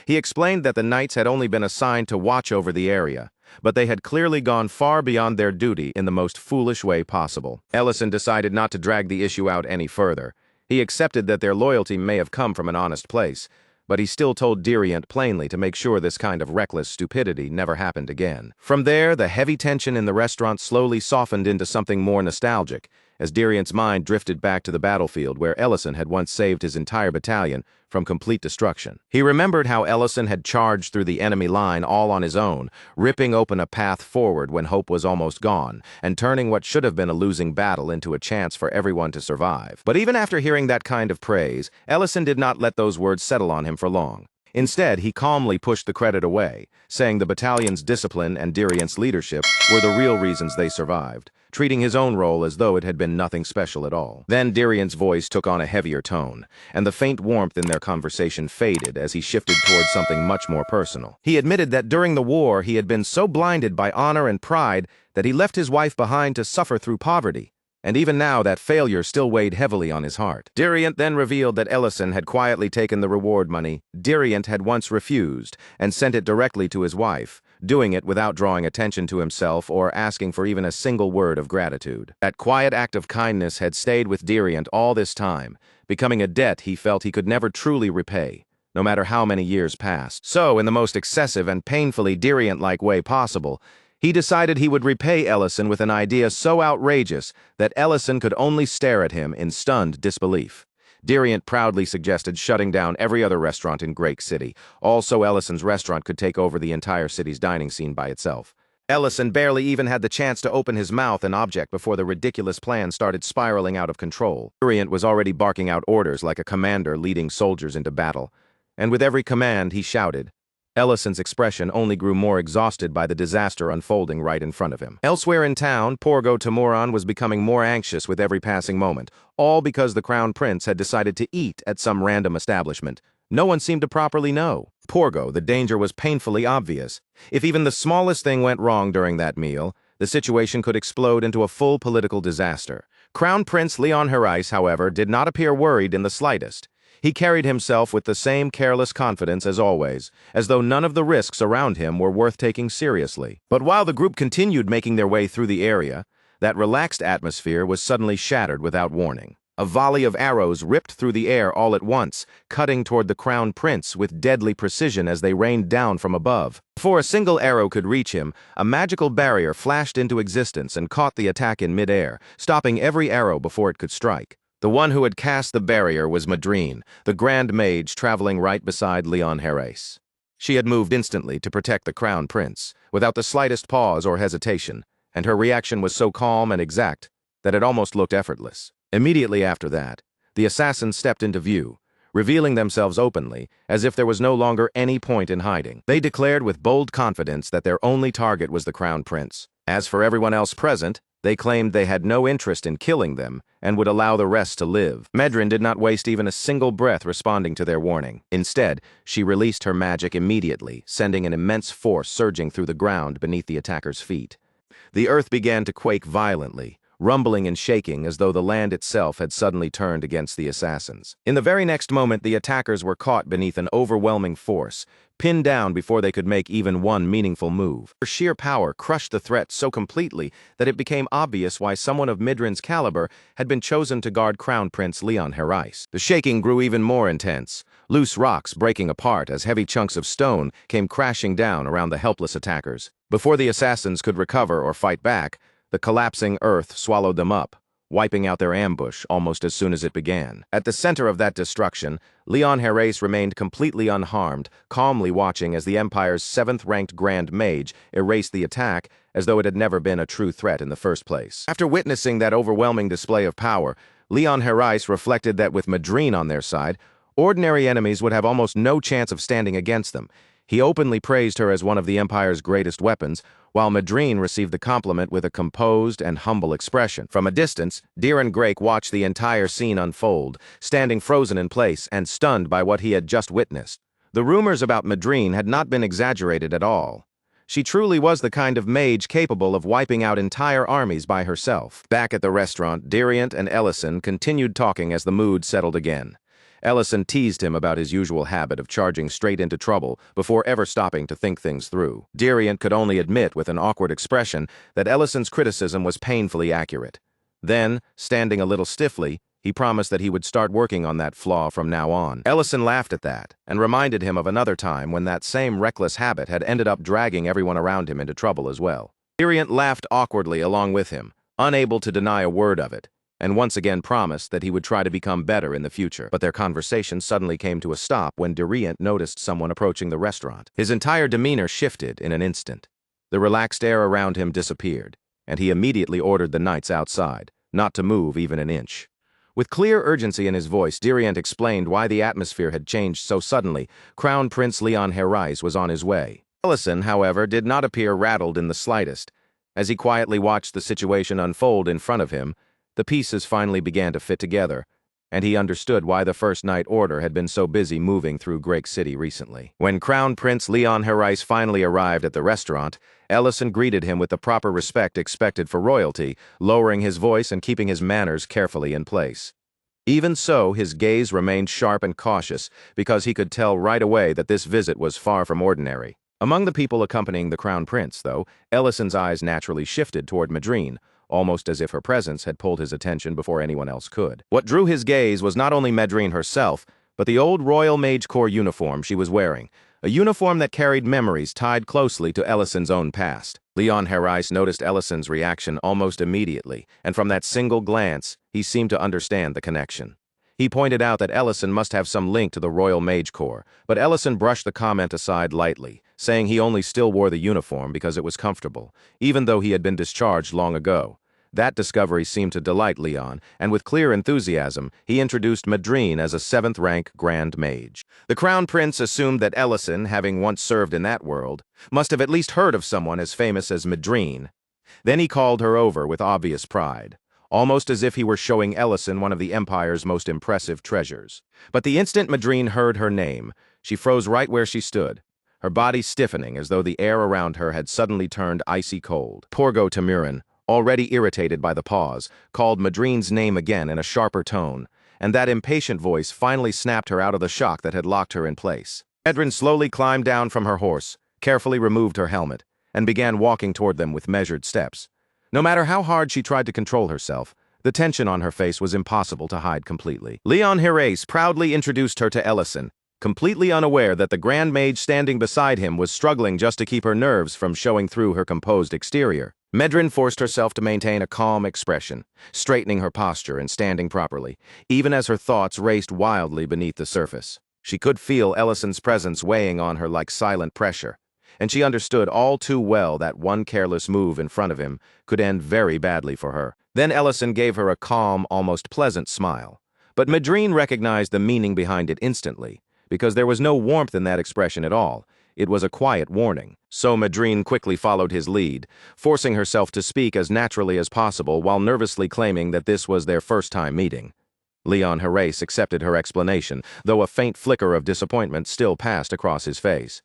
[SPEAKER 1] He explained that the knights had only been assigned to watch over the area, but they had clearly gone far beyond their duty in the most foolish way possible. Ellison decided not to drag the issue out any further. He accepted that their loyalty may have come from an honest place, but he still told Diriant plainly to make sure this kind of reckless stupidity never happened again. From there, the heavy tension in the restaurant slowly softened into something more nostalgic, as Diriant's mind drifted back to the battlefield where Ellison had once saved his entire battalion from complete destruction. He remembered how Ellison had charged through the enemy line all on his own, ripping open a path forward when hope was almost gone, and turning what should have been a losing battle into a chance for everyone to survive. But even after hearing that kind of praise, Ellison did not let those words settle on him for long. Instead, he calmly pushed the credit away, saying the battalion's discipline and Diriant's leadership were the real reasons they survived. treating his own role as though it had been nothing special at all. Then Diriant's voice took on a heavier tone, and the faint warmth in their conversation faded as he shifted towards something much more personal. He admitted that during the war he had been so blinded by honor and pride that he left his wife behind to suffer through poverty. And even now that failure still weighed heavily on his heart. Diriant then revealed that Ellison had quietly taken the reward money Diriant had once refused and sent it directly to his wife, doing it without drawing attention to himself or asking for even a single word of gratitude. That quiet act of kindness had stayed with Diriant all this time, becoming a debt he felt he could never truly repay, no matter how many years passed. So, in the most excessive and painfully Diriant-like way possible, he decided he would repay Ellison with an idea so outrageous that Ellison could only stare at him in stunned disbelief. Diriant proudly suggested shutting down every other restaurant in Great City. Also, Ellison's restaurant could take over the entire city's dining scene by itself. Ellison barely even had the chance to open his mouth and object before the ridiculous plan started spiraling out of control. Diriant was already barking out orders like a commander leading soldiers into battle, and with every command he shouted. Ellison's expression only grew more exhausted by the disaster unfolding right in front of him. Elsewhere in town, Porgo Tamuran was becoming more anxious with every passing moment, all because the Crown Prince had decided to eat at some random establishment. No one seemed to properly know. Porgo, the danger was painfully obvious. If even the smallest thing went wrong during that meal, the situation could explode into a full political disaster. Crown Prince Leon Herais, however, did not appear worried in the slightest. He carried himself with the same careless confidence as always, as though none of the risks around him were worth taking seriously. But while the group continued making their way through the area, that relaxed atmosphere was suddenly shattered without warning. A volley of arrows ripped through the air all at once, cutting toward the Crown Prince with deadly precision as they rained down from above. Before a single arrow could reach him, a magical barrier flashed into existence and caught the attack in midair, stopping every arrow before it could strike. The one who had cast the barrier was Madrine, the Grand Mage traveling right beside Leon Herais. She had moved instantly to protect the Crown Prince, without the slightest pause or hesitation, and her reaction was so calm and exact that it almost looked effortless. Immediately after that, the assassins stepped into view, revealing themselves openly, as if there was no longer any point in hiding. They declared with bold confidence that their only target was the Crown Prince. As for everyone else present, they claimed they had no interest in killing them and would allow the rest to live. Medrin did not waste even a single breath responding to their warning. Instead, she released her magic immediately, sending an immense force surging through the ground beneath the attackers' feet. The earth began to quake violently, rumbling and shaking as though the land itself had suddenly turned against the assassins. In the very next moment, the attackers were caught beneath an overwhelming force, pinned down before they could make even one meaningful move. Her sheer power crushed the threat so completely that it became obvious why someone of Midrin's caliber had been chosen to guard Crown Prince Leon Herais. The shaking grew even more intense, loose rocks breaking apart as heavy chunks of stone came crashing down around the helpless attackers. Before the assassins could recover or fight back, the collapsing earth swallowed them up, wiping out their ambush almost as soon as it began. At the center of that destruction, Leon Herais remained completely unharmed, calmly watching as the Empire's 7th-ranked Grand Mage erased the attack as though it had never been a true threat in the first place. After witnessing that overwhelming display of power, Leon Herais reflected that with Madrine on their side, ordinary enemies would have almost no chance of standing against them. He openly praised her as one of the Empire's greatest weapons, while Madrine received the compliment with a composed and humble expression. From a distance, Diren Grake watched the entire scene unfold, standing frozen in place and stunned by what he had just witnessed. The rumors about Madrine had not been exaggerated at all. She truly was the kind of mage capable of wiping out entire armies by herself. Back at the restaurant, Diriant and Ellison continued talking as the mood settled again. Ellison teased him about his usual habit of charging straight into trouble before ever stopping to think things through. Diriant could only admit with an awkward expression that Ellison's criticism was painfully accurate. Then, standing a little stiffly, he promised that he would start working on that flaw from now on. Ellison laughed at that and reminded him of another time when that same reckless habit had ended up dragging everyone around him into trouble as well. Diriant laughed awkwardly along with him, unable to deny a word of it, and once again promised that he would try to become better in the future. But their conversation suddenly came to a stop when Diriant noticed someone approaching the restaurant. His entire demeanor shifted in an instant. The relaxed air around him disappeared, and he immediately ordered the knights outside, not to move even an inch. With clear urgency in his voice, Diriant explained why the atmosphere had changed so suddenly. Crown Prince Leon Herais was on his way. Ellison, however, did not appear rattled in the slightest, As he quietly watched the situation unfold in front of him, the pieces finally began to fit together, and he understood why the First Night Order had been so busy moving through Greek City recently. When Crown Prince Leon Herais finally arrived at the restaurant, Ellison greeted him with the proper respect expected for royalty, lowering his voice and keeping his manners carefully in place. Even so, his gaze remained sharp and cautious, because he could tell right away that this visit was far from ordinary. Among the people accompanying the Crown Prince, though, Ellison's eyes naturally shifted toward Madrine, almost as if her presence had pulled his attention before anyone else could. What drew his gaze was not only Madrine herself, but the old Royal Mage Corps uniform she was wearing, a uniform that carried memories tied closely to Ellison's own past. Leon Herais noticed Ellison's reaction almost immediately, and from that single glance, he seemed to understand the connection. He pointed out that Ellison must have some link to the Royal Mage Corps, but Ellison brushed the comment aside lightly, saying he only still wore the uniform because it was comfortable, even though he had been discharged long ago. That discovery seemed to delight Leon, and with clear enthusiasm, he introduced Madrine as a 7th-rank Grand Mage. The Crown Prince assumed that Ellison, having once served in that world, must have at least heard of someone as famous as Madrine. Then he called her over with obvious pride, almost as if he were showing Ellison one of the Empire's most impressive treasures. But the instant Madrine heard her name, she froze right where she stood, her body stiffening as though the air around her had suddenly turned icy cold. Porgo Tamurin, already irritated by the pause, called Madrine's name again in a sharper tone, and that impatient voice finally snapped her out of the shock that had locked her in place. Madrine slowly climbed down from her horse, carefully removed her helmet, and began walking toward them with measured steps. No matter how hard she tried to control herself, the tension on her face was impossible to hide completely. Leon Herais proudly introduced her to Ellison, completely unaware that the Grand Mage standing beside him was struggling just to keep her nerves from showing through her composed exterior. Madrine forced herself to maintain a calm expression, straightening her posture and standing properly, even as her thoughts raced wildly beneath the surface. She could feel Ellison's presence weighing on her like silent pressure, and she understood all too well that one careless move in front of him could end very badly for her. Then Ellison gave her a calm, almost pleasant smile. But Madrine recognized the meaning behind it instantly, because there was no warmth in that expression at all. It was a quiet warning. So Madrine quickly followed his lead, forcing herself to speak as naturally as possible while nervously claiming that this was their first time meeting. Leon Herais accepted her explanation, though a faint flicker of disappointment still passed across his face.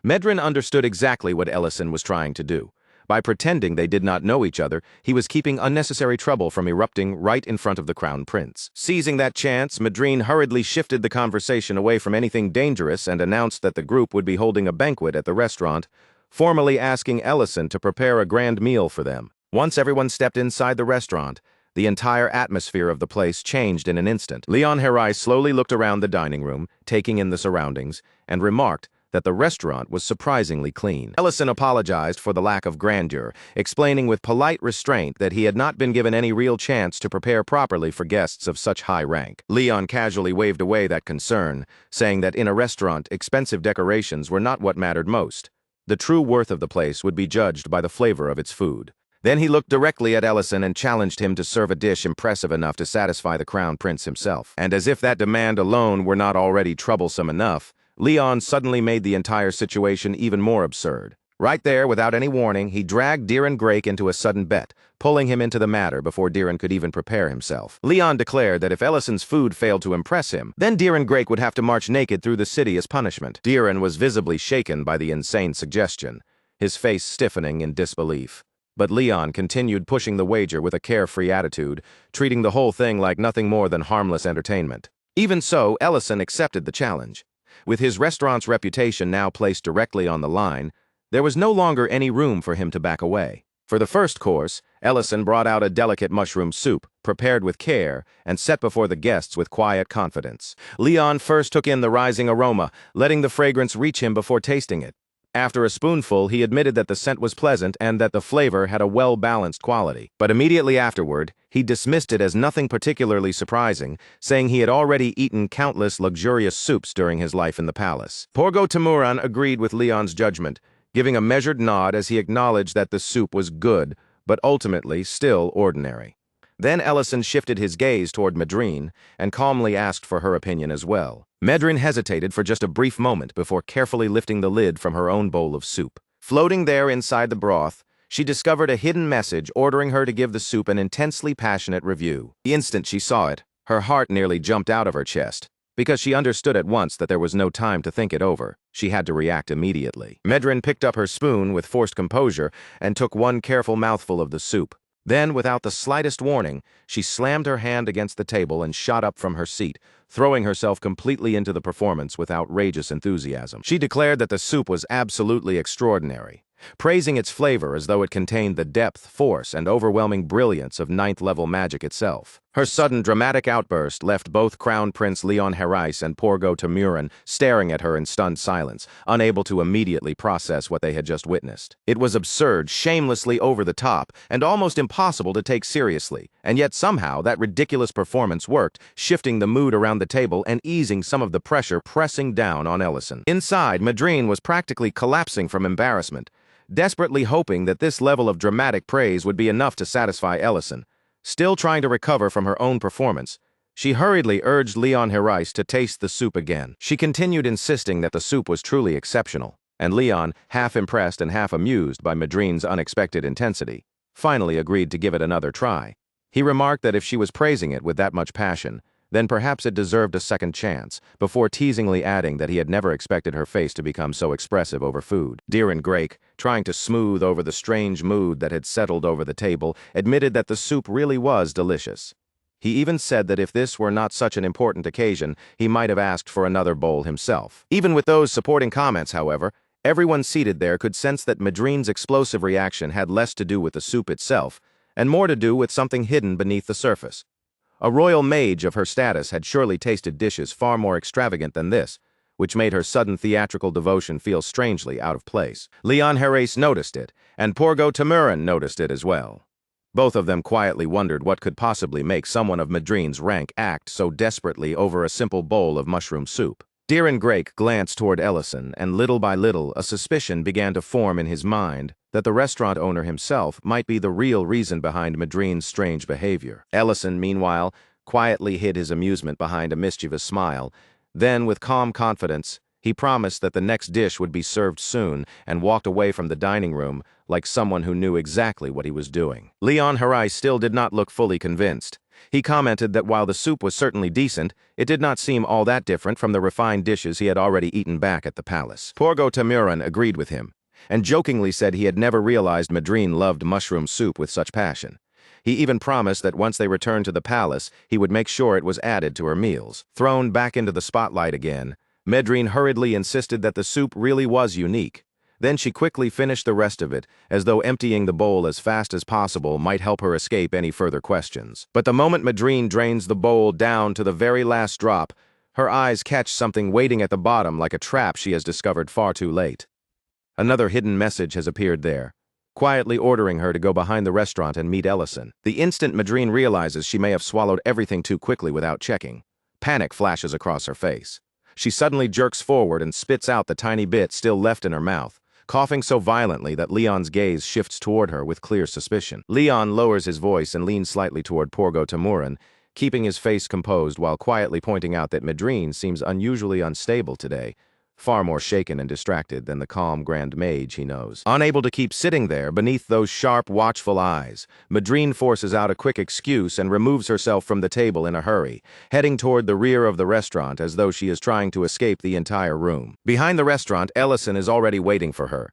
[SPEAKER 1] Madrine understood exactly what Ellison was trying to do. By pretending they did not know each other, he was keeping unnecessary trouble from erupting right in front of the Crown Prince. Seizing that chance, Madrine hurriedly shifted the conversation away from anything dangerous and announced that the group would be holding a banquet at the restaurant, formally asking Ellison to prepare a grand meal for them. Once everyone stepped inside the restaurant, the entire atmosphere of the place changed in an instant. Leon Herais slowly looked around the dining room, taking in the surroundings, and remarked that the restaurant was surprisingly clean. Ellison apologized for the lack of grandeur, explaining with polite restraint that he had not been given any real chance to prepare properly for guests of such high rank. Leon casually waved away that concern, saying that in a restaurant, expensive decorations were not what mattered most. The true worth of the place would be judged by the flavor of its food. Then he looked directly at Ellison and challenged him to serve a dish impressive enough to satisfy the Crown Prince himself. And as if that demand alone were not already troublesome enough, Leon suddenly made the entire situation even more absurd. Right there, without any warning, he dragged Diren Grake into a sudden bet, pulling him into the matter before Diren could even prepare himself. Leon declared that if Ellison's food failed to impress him, then Diren Grake would have to march naked through the city as punishment. Diren was visibly shaken by the insane suggestion, his face stiffening in disbelief. But Leon continued pushing the wager with a carefree attitude, treating the whole thing like nothing more than harmless entertainment. Even so, Ellison accepted the challenge. With his restaurant's reputation now placed directly on the line, there was no longer any room for him to back away. For the first course, Ellison brought out a delicate mushroom soup, prepared with care, and set before the guests with quiet confidence. Leon first took in the rising aroma, letting the fragrance reach him before tasting it. After a spoonful, he admitted that the scent was pleasant and that the flavor had a well-balanced quality. But immediately afterward, he dismissed it as nothing particularly surprising, saying he had already eaten countless luxurious soups during his life in the palace. Porgo Tamuran agreed with Leon's judgment, giving a measured nod as he acknowledged that the soup was good, but ultimately still ordinary. Then Ellison shifted his gaze toward Madrine and calmly asked for her opinion as well. Madrine hesitated for just a brief moment before carefully lifting the lid from her own bowl of soup. Floating there inside the broth, she discovered a hidden message ordering her to give the soup an intensely passionate review. The instant she saw it, her heart nearly jumped out of her chest, because she understood at once that there was no time to think it over. She had to react immediately. Medrin picked up her spoon with forced composure and took one careful mouthful of the soup. Then, without the slightest warning, she slammed her hand against the table and shot up from her seat, throwing herself completely into the performance with outrageous enthusiasm. She declared that the soup was absolutely extraordinary, praising its flavor as though it contained the depth, force, and overwhelming brilliance of ninth-level magic itself. Her sudden dramatic outburst left both Crown Prince Leon Herais and Porgo Tamuran staring at her in stunned silence, unable to immediately process what they had just witnessed. It was absurd, shamelessly over the top, and almost impossible to take seriously, and yet somehow that ridiculous performance worked, shifting the mood around the table and easing some of the pressure pressing down on Ellison. Inside, Madrine was practically collapsing from embarrassment, desperately hoping that this level of dramatic praise would be enough to satisfy Ellison. Still trying to recover from her own performance, she hurriedly urged Leon Herais to taste the soup again. She continued insisting that the soup was truly exceptional, and Leon, half impressed and half amused by Madrine's unexpected intensity, finally agreed to give it another try. He remarked that if she was praising it with that much passion, then perhaps it deserved a second chance, before teasingly adding that he had never expected her face to become so expressive over food. Deeren Grake, trying to smooth over the strange mood that had settled over the table, admitted that the soup really was delicious. He even said that if this were not such an important occasion, he might have asked for another bowl himself. Even with those supporting comments, however, everyone seated there could sense that Madrine's explosive reaction had less to do with the soup itself, and more to do with something hidden beneath the surface. A royal mage of her status had surely tasted dishes far more extravagant than this, which made her sudden theatrical devotion feel strangely out of place. Leon Herais noticed it, and Porgo Tamuran noticed it as well. Both of them quietly wondered what could possibly make someone of Madrine's rank act so desperately over a simple bowl of mushroom soup. Deeren Grake glanced toward Ellison, and little by little a suspicion began to form in his mind that the restaurant owner himself might be the real reason behind Madrine's strange behavior. Ellison, meanwhile, quietly hid his amusement behind a mischievous smile. Then, with calm confidence, he promised that the next dish would be served soon and walked away from the dining room like someone who knew exactly what he was doing. Leon Herais still did not look fully convinced. He commented that while the soup was certainly decent, it did not seem all that different from the refined dishes he had already eaten back at the palace. Porgo Tamuran agreed with him, and jokingly said he had never realized Madrine loved mushroom soup with such passion. He even promised that once they returned to the palace, he would make sure it was added to her meals. Thrown back into the spotlight again, Madrine hurriedly insisted that the soup really was unique. Then she quickly finished the rest of it, as though emptying the bowl as fast as possible might help her escape any further questions. But the moment Madrine drains the bowl down to the very last drop, her eyes catch something waiting at the bottom like a trap she has discovered far too late. Another hidden message has appeared there, quietly ordering her to go behind the restaurant and meet Ellison. The instant Madrine realizes she may have swallowed everything too quickly without checking, panic flashes across her face. She suddenly jerks forward and spits out the tiny bit still left in her mouth, coughing so violently that Leon's gaze shifts toward her with clear suspicion. Leon lowers his voice and leans slightly toward Porgo Tamuran, keeping his face composed while quietly pointing out that Madrine seems unusually unstable today, far more shaken and distracted than the calm Grand Mage he knows. Unable to keep sitting there beneath those sharp, watchful eyes, Madrine forces out a quick excuse and removes herself from the table in a hurry, heading toward the rear of the restaurant as though she is trying to escape the entire room. Behind the restaurant, Ellison is already waiting for her.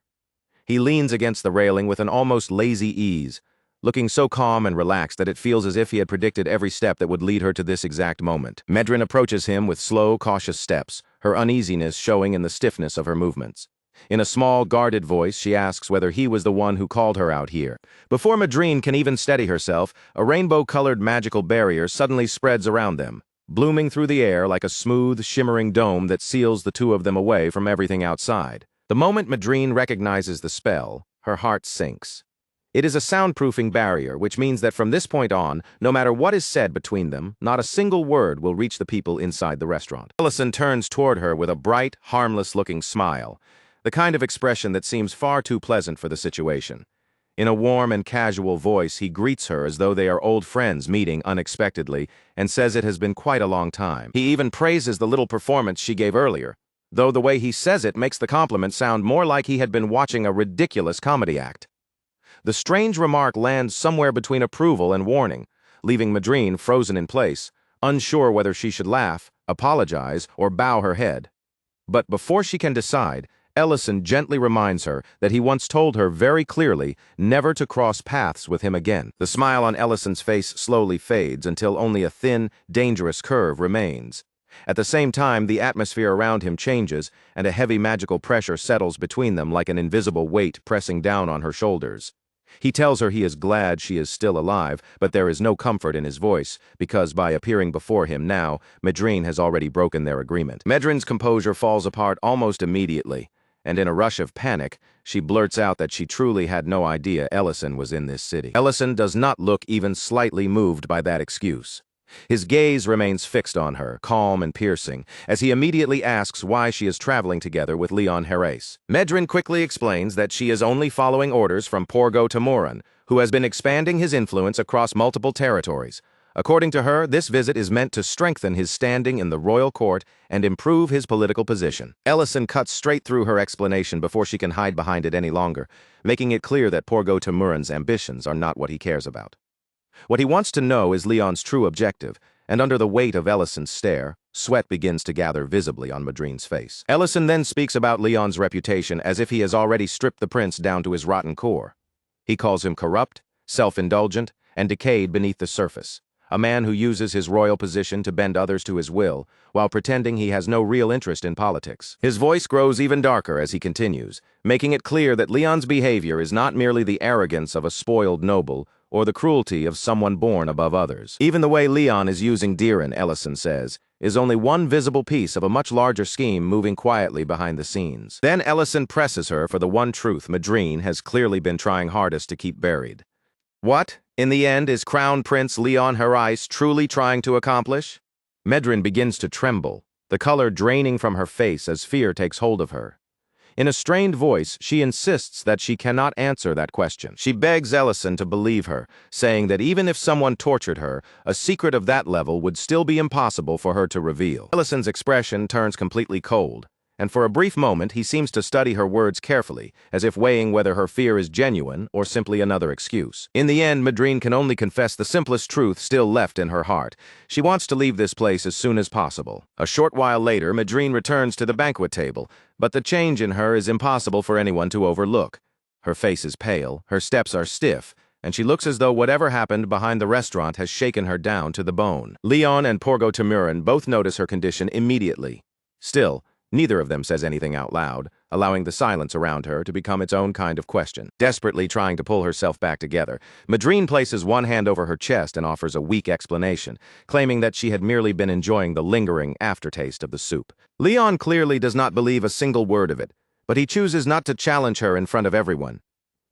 [SPEAKER 1] He leans against the railing with an almost lazy ease, looking so calm and relaxed that it feels as if he had predicted every step that would lead her to this exact moment. Madrine approaches him with slow, cautious steps, her uneasiness showing in the stiffness of her movements. In a small, guarded voice, she asks whether he was the one who called her out here. Before Madrine can even steady herself, a rainbow-colored magical barrier suddenly spreads around them, blooming through the air like a smooth, shimmering dome that seals the two of them away from everything outside. The moment Madrine recognizes the spell, her heart sinks. It is a soundproofing barrier, which means that from this point on, no matter what is said between them, not a single word will reach the people inside the restaurant. Ellison turns toward her with a bright, harmless-looking smile, the kind of expression that seems far too pleasant for the situation. In a warm and casual voice, he greets her as though they are old friends meeting unexpectedly, and says it has been quite a long time. He even praises the little performance she gave earlier, though the way he says it makes the compliment sound more like he had been watching a ridiculous comedy act. The strange remark lands somewhere between approval and warning, leaving Madrine frozen in place, unsure whether she should laugh, apologize, or bow her head. But before she can decide, Ellison gently reminds her that he once told her very clearly never to cross paths with him again. The smile on Ellison's face slowly fades until only a thin, dangerous curve remains. At the same time, the atmosphere around him changes, and a heavy magical pressure settles between them like an invisible weight pressing down on her shoulders. He tells her he is glad she is still alive, but there is no comfort in his voice, because by appearing before him now, Madrine has already broken their agreement. Madrine's composure falls apart almost immediately, and in a rush of panic, she blurts out that she truly had no idea Ellison was in this city. Ellison does not look even slightly moved by that excuse. His gaze remains fixed on her, calm and piercing, as he immediately asks why she is traveling together with Leon Herrés. Madrine quickly explains that she is only following orders from Porgo Tamuran, who has been expanding his influence across multiple territories. According to her, this visit is meant to strengthen his standing in the royal court and improve his political position. Ellison cuts straight through her explanation before she can hide behind it any longer, making it clear that Porgo Tamuran's ambitions are not what he cares about. What he wants to know is Leon's true objective, and under the weight of Ellison's stare, sweat begins to gather visibly on Madrine's face. Ellison then speaks about Leon's reputation as if he has already stripped the prince down to his rotten core. He calls him corrupt, self-indulgent, and decayed beneath the surface, a man who uses his royal position to bend others to his will, while pretending he has no real interest in politics. His voice grows even darker as he continues, making it clear that Leon's behavior is not merely the arrogance of a spoiled noble, or the cruelty of someone born above others. Even the way Leon is using Diren, Ellison says, is only one visible piece of a much larger scheme moving quietly behind the scenes. Then Ellison presses her for the one truth Madrine has clearly been trying hardest to keep buried. What, in the end, is Crown Prince Leon Herrés truly trying to accomplish? Madrine begins to tremble, the color draining from her face as fear takes hold of her. In a strained voice, she insists that she cannot answer that question. She begs Ellison to believe her, saying that even if someone tortured her, a secret of that level would still be impossible for her to reveal. Ellison's expression turns completely cold, and for a brief moment he seems to study her words carefully, as if weighing whether her fear is genuine or simply another excuse. In the end, Madrine can only confess the simplest truth still left in her heart. She wants to leave this place as soon as possible. A short while later, Madrine returns to the banquet table, but the change in her is impossible for anyone to overlook. Her face is pale, her steps are stiff, and she looks as though whatever happened behind the restaurant has shaken her down to the bone. Leon and Porgo Tamuran both notice her condition immediately. Still, neither of them says anything out loud, allowing the silence around her to become its own kind of question. Desperately trying to pull herself back together, Madrine places one hand over her chest and offers a weak explanation, claiming that she had merely been enjoying the lingering aftertaste of the soup. Leon clearly does not believe a single word of it, but he chooses not to challenge her in front of everyone.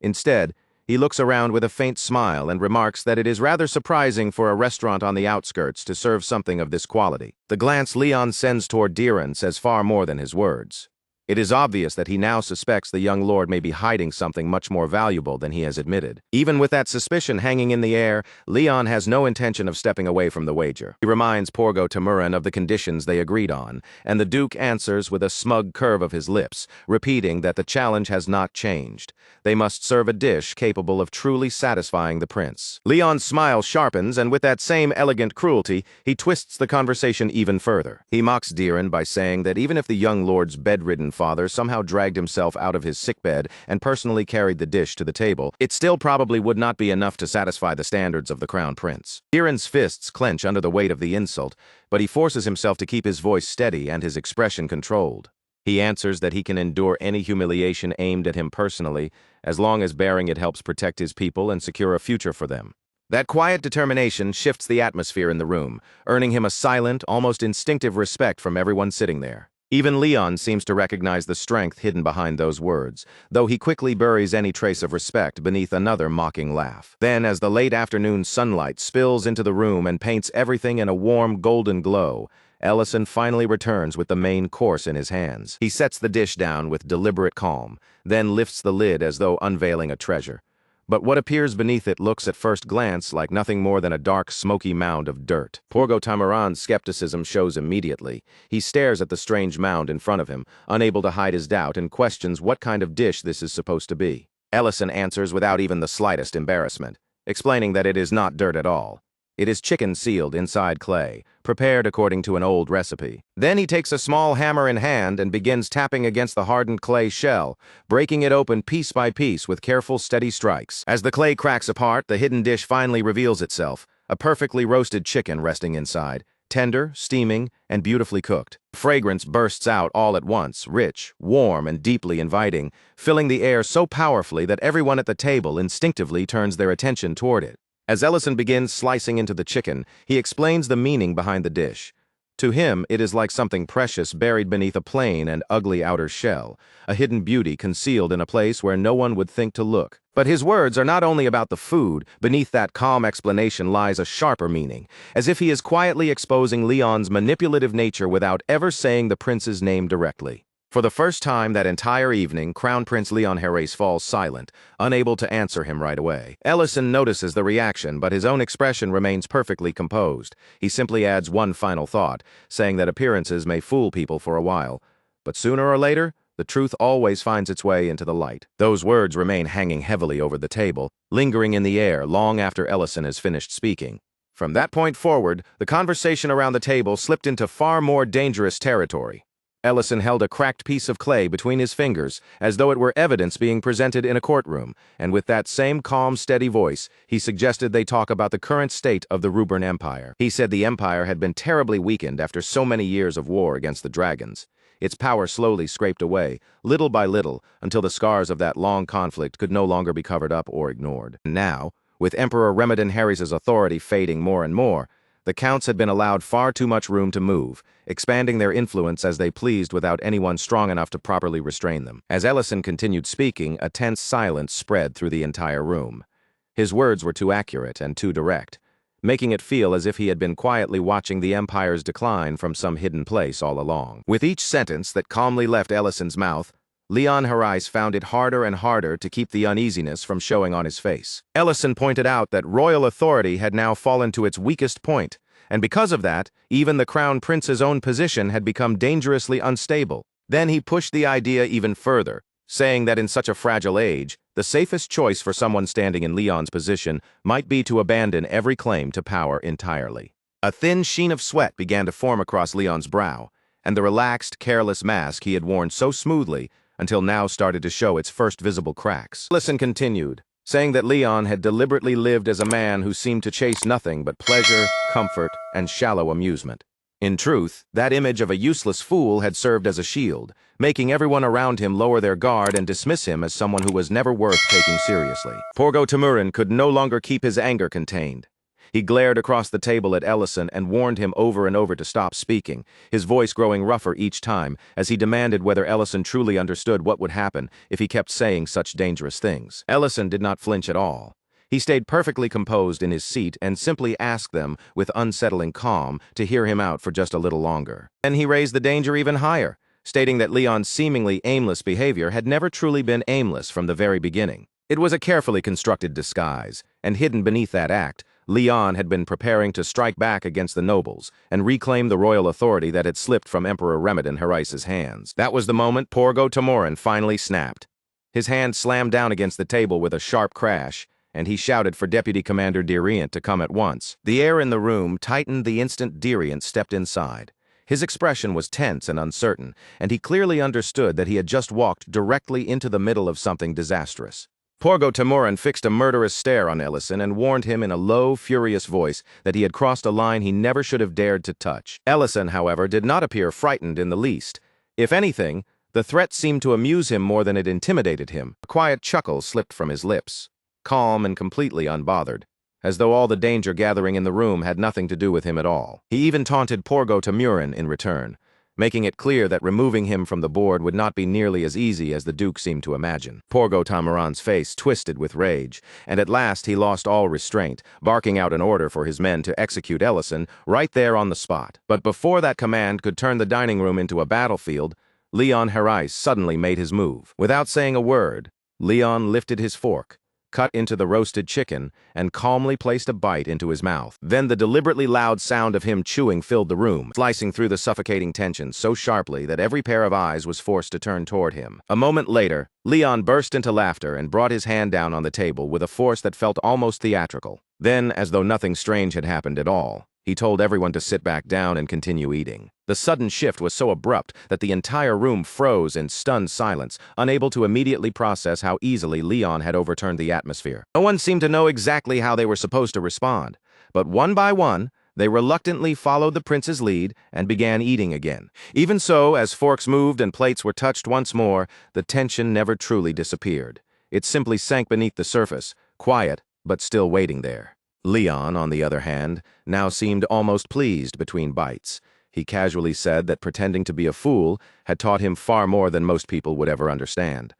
[SPEAKER 1] Instead, he looks around with a faint smile and remarks that it is rather surprising for a restaurant on the outskirts to serve something of this quality. The glance Leon sends toward Diren says far more than his words. It is obvious that he now suspects the young lord may be hiding something much more valuable than he has admitted. Even with that suspicion hanging in the air, Leon has no intention of stepping away from the wager. He reminds Porgo Tamuran of the conditions they agreed on, and the Duke answers with a smug curve of his lips, repeating that the challenge has not changed. They must serve a dish capable of truly satisfying the prince. Leon's smile sharpens, and with that same elegant cruelty, he twists the conversation even further. He mocks Diren by saying that even if the young lord's bedridden father somehow dragged himself out of his sickbed and personally carried the dish to the table, it still probably would not be enough to satisfy the standards of the crown prince. Diren's fists clench under the weight of the insult, but he forces himself to keep his voice steady and his expression controlled. He answers that he can endure any humiliation aimed at him personally, as long as bearing it helps protect his people and secure a future for them. That quiet determination shifts the atmosphere in the room, earning him a silent, almost instinctive respect from everyone sitting there. Even Leon seems to recognize the strength hidden behind those words, though he quickly buries any trace of respect beneath another mocking laugh. Then, as the late afternoon sunlight spills into the room and paints everything in a warm golden glow, Ellison finally returns with the main course in his hands. He sets the dish down with deliberate calm, then lifts the lid as though unveiling a treasure. But what appears beneath it looks at first glance like nothing more than a dark, smoky mound of dirt. Porgo Tamuran's skepticism shows immediately. He stares at the strange mound in front of him, unable to hide his doubt, and questions what kind of dish this is supposed to be. Ellison answers without even the slightest embarrassment, explaining that it is not dirt at all. It is chicken sealed inside clay, prepared according to an old recipe. Then he takes a small hammer in hand and begins tapping against the hardened clay shell, breaking it open piece by piece with careful, steady strikes. As the clay cracks apart, the hidden dish finally reveals itself, a perfectly roasted chicken resting inside, tender, steaming, and beautifully cooked. Fragrance bursts out all at once, rich, warm, and deeply inviting, filling the air so powerfully that everyone at the table instinctively turns their attention toward it. As Ellison begins slicing into the chicken, he explains the meaning behind the dish. To him, it is like something precious buried beneath a plain and ugly outer shell, a hidden beauty concealed in a place where no one would think to look. But his words are not only about the food. Beneath that calm explanation lies a sharper meaning, as if he is quietly exposing Leon's manipulative nature without ever saying the prince's name directly. For the first time that entire evening, Crown Prince Leon Herres falls silent, unable to answer him right away. Ellison notices the reaction, but his own expression remains perfectly composed. He simply adds one final thought, saying that appearances may fool people for a while, but sooner or later, the truth always finds its way into the light. Those words remain hanging heavily over the table, lingering in the air long after Ellison has finished speaking. From that point forward, the conversation around the table slipped into far more dangerous territory. Ellison held a cracked piece of clay between his fingers, as though it were evidence being presented in a courtroom, and with that same calm, steady voice, he suggested they talk about the current state of the Ruburn Empire. He said the empire had been terribly weakened after so many years of war against the dragons. Its power slowly scraped away, little by little, until the scars of that long conflict could no longer be covered up or ignored. Now, with Emperor Remedin Harry's authority fading more and more, the counts had been allowed far too much room to move, expanding their influence as they pleased without anyone strong enough to properly restrain them. As Ellison continued speaking, a tense silence spread through the entire room. His words were too accurate and too direct, making it feel as if he had been quietly watching the empire's decline from some hidden place all along. With each sentence that calmly left Ellison's mouth, Leon Herres found it harder and harder to keep the uneasiness from showing on his face. Ellison pointed out that royal authority had now fallen to its weakest point, and because of that, even the crown prince's own position had become dangerously unstable. Then he pushed the idea even further, saying that in such a fragile age, the safest choice for someone standing in Leon's position might be to abandon every claim to power entirely. A thin sheen of sweat began to form across Leon's brow, and the relaxed, careless mask he had worn so smoothly until now started to show its first visible cracks. Ellison continued, saying that Leon had deliberately lived as a man who seemed to chase nothing but pleasure, comfort, and shallow amusement. In truth, that image of a useless fool had served as a shield, making everyone around him lower their guard and dismiss him as someone who was never worth taking seriously. Porgo Timurin could no longer keep his anger contained. He glared across the table at Ellison and warned him over and over to stop speaking, his voice growing rougher each time as he demanded whether Ellison truly understood what would happen if he kept saying such dangerous things. Ellison did not flinch at all. He stayed perfectly composed in his seat and simply asked them, with unsettling calm, to hear him out for just a little longer. Then he raised the danger even higher, stating that Leon's seemingly aimless behavior had never truly been aimless from the very beginning. It was a carefully constructed disguise, and hidden beneath that act, Leon had been preparing to strike back against the nobles and reclaim the royal authority that had slipped from Emperor Remedin Herres' hands. That was the moment Porgo Timurin finally snapped. His hand slammed down against the table with a sharp crash, and he shouted for Deputy Commander Diriant to come at once. The air in the room tightened the instant Diriant stepped inside. His expression was tense and uncertain, and he clearly understood that he had just walked directly into the middle of something disastrous. Porgo Timurin fixed a murderous stare on Ellison and warned him in a low, furious voice that he had crossed a line he never should have dared to touch. Ellison, however, did not appear frightened in the least. If anything, the threat seemed to amuse him more than it intimidated him. A quiet chuckle slipped from his lips, calm and completely unbothered, as though all the danger gathering in the room had nothing to do with him at all. He even taunted Porgo Timurin in return, making it clear that removing him from the board would not be nearly as easy as the Duke seemed to imagine. Porgo Timurin's face twisted with rage, and at last he lost all restraint, barking out an order for his men to execute Ellison right there on the spot. But before that command could turn the dining room into a battlefield, Leon Herres suddenly made his move. Without saying a word, Leon lifted his fork, cut into the roasted chicken, and calmly placed a bite into his mouth. Then the deliberately loud sound of him chewing filled the room, slicing through the suffocating tension so sharply that every pair of eyes was forced to turn toward him. A moment later, Leon burst into laughter and brought his hand down on the table with a force that felt almost theatrical. Then, as though nothing strange had happened at all, he told everyone to sit back down and continue eating. The sudden shift was so abrupt that the entire room froze in stunned silence, unable to immediately process how easily Leon had overturned the atmosphere. No one seemed to know exactly how they were supposed to respond, but one by one, they reluctantly followed the prince's lead and began eating again. Even so, as forks moved and plates were touched once more, the tension never truly disappeared. It simply sank beneath the surface, quiet, but still waiting there. Leon, on the other hand, now seemed almost pleased between bites. He casually said that pretending to be a fool had taught him far more than most people would ever understand.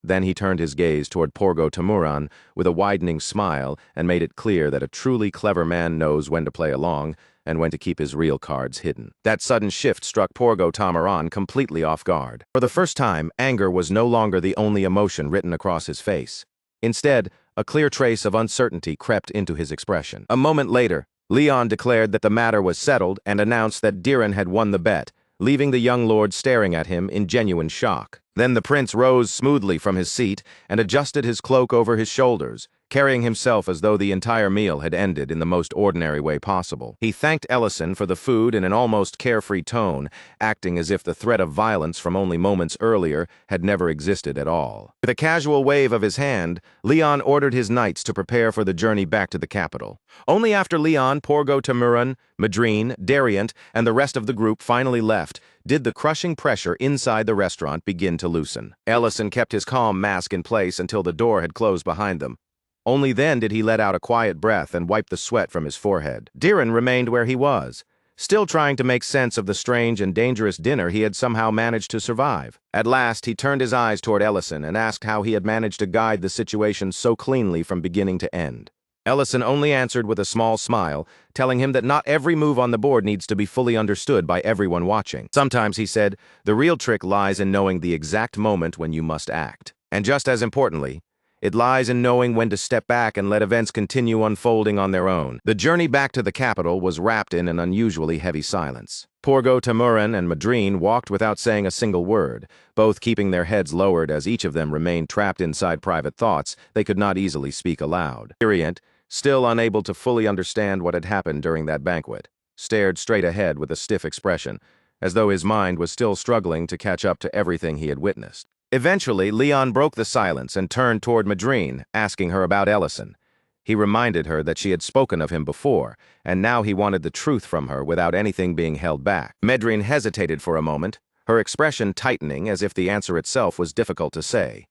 [SPEAKER 1] Then he turned his gaze toward Porgo Tamuran with a widening smile and made it clear that a truly clever man knows when to play along and when to keep his real cards hidden. That sudden shift struck Porgo Tamuran completely off guard. For the first time, anger was no longer the only emotion written across his face. Instead, a clear trace of uncertainty crept into his expression. A moment later, Leon declared that the matter was settled and announced that Diren had won the bet, leaving the young lord staring at him in genuine shock. Then the prince rose smoothly from his seat and adjusted his cloak over his shoulders, carrying himself as though the entire meal had ended in the most ordinary way possible. He thanked Ellison for the food in an almost carefree tone, acting as if the threat of violence from only moments earlier had never existed at all. With a casual wave of his hand, Leon ordered his knights to prepare for the journey back to the capital. Only after Leon, Porgo Tamuran, Madrine, Dariant, and the rest of the group finally left did the crushing pressure inside the restaurant begin to loosen. Ellison kept his calm mask in place until the door had closed behind them. Only then did he let out a quiet breath and wipe the sweat from his forehead. Diren remained where he was, still trying to make sense of the strange and dangerous dinner he had somehow managed to survive. At last, he turned his eyes toward Ellison and asked how he had managed to guide the situation so cleanly from beginning to end. Ellison only answered with a small smile, telling him that not every move on the board needs to be fully understood by everyone watching. Sometimes, he said, the real trick lies in knowing the exact moment when you must act. And just as importantly, it lies in knowing when to step back and let events continue unfolding on their own. The journey back to the capital was wrapped in an unusually heavy silence. Porgo Tamuran and Madrine walked without saying a single word, both keeping their heads lowered as each of them remained trapped inside private thoughts they could not easily speak aloud. Dariant, still unable to fully understand what had happened during that banquet, stared straight ahead with a stiff expression, as though his mind was still struggling to catch up to everything he had witnessed. Eventually, Leon broke the silence and turned toward Madrine, asking her about Ellison. He reminded her that she had spoken of him before, and now he wanted the truth from her without anything being held back. Madrine hesitated for a moment, her expression tightening as if the answer itself was difficult to say.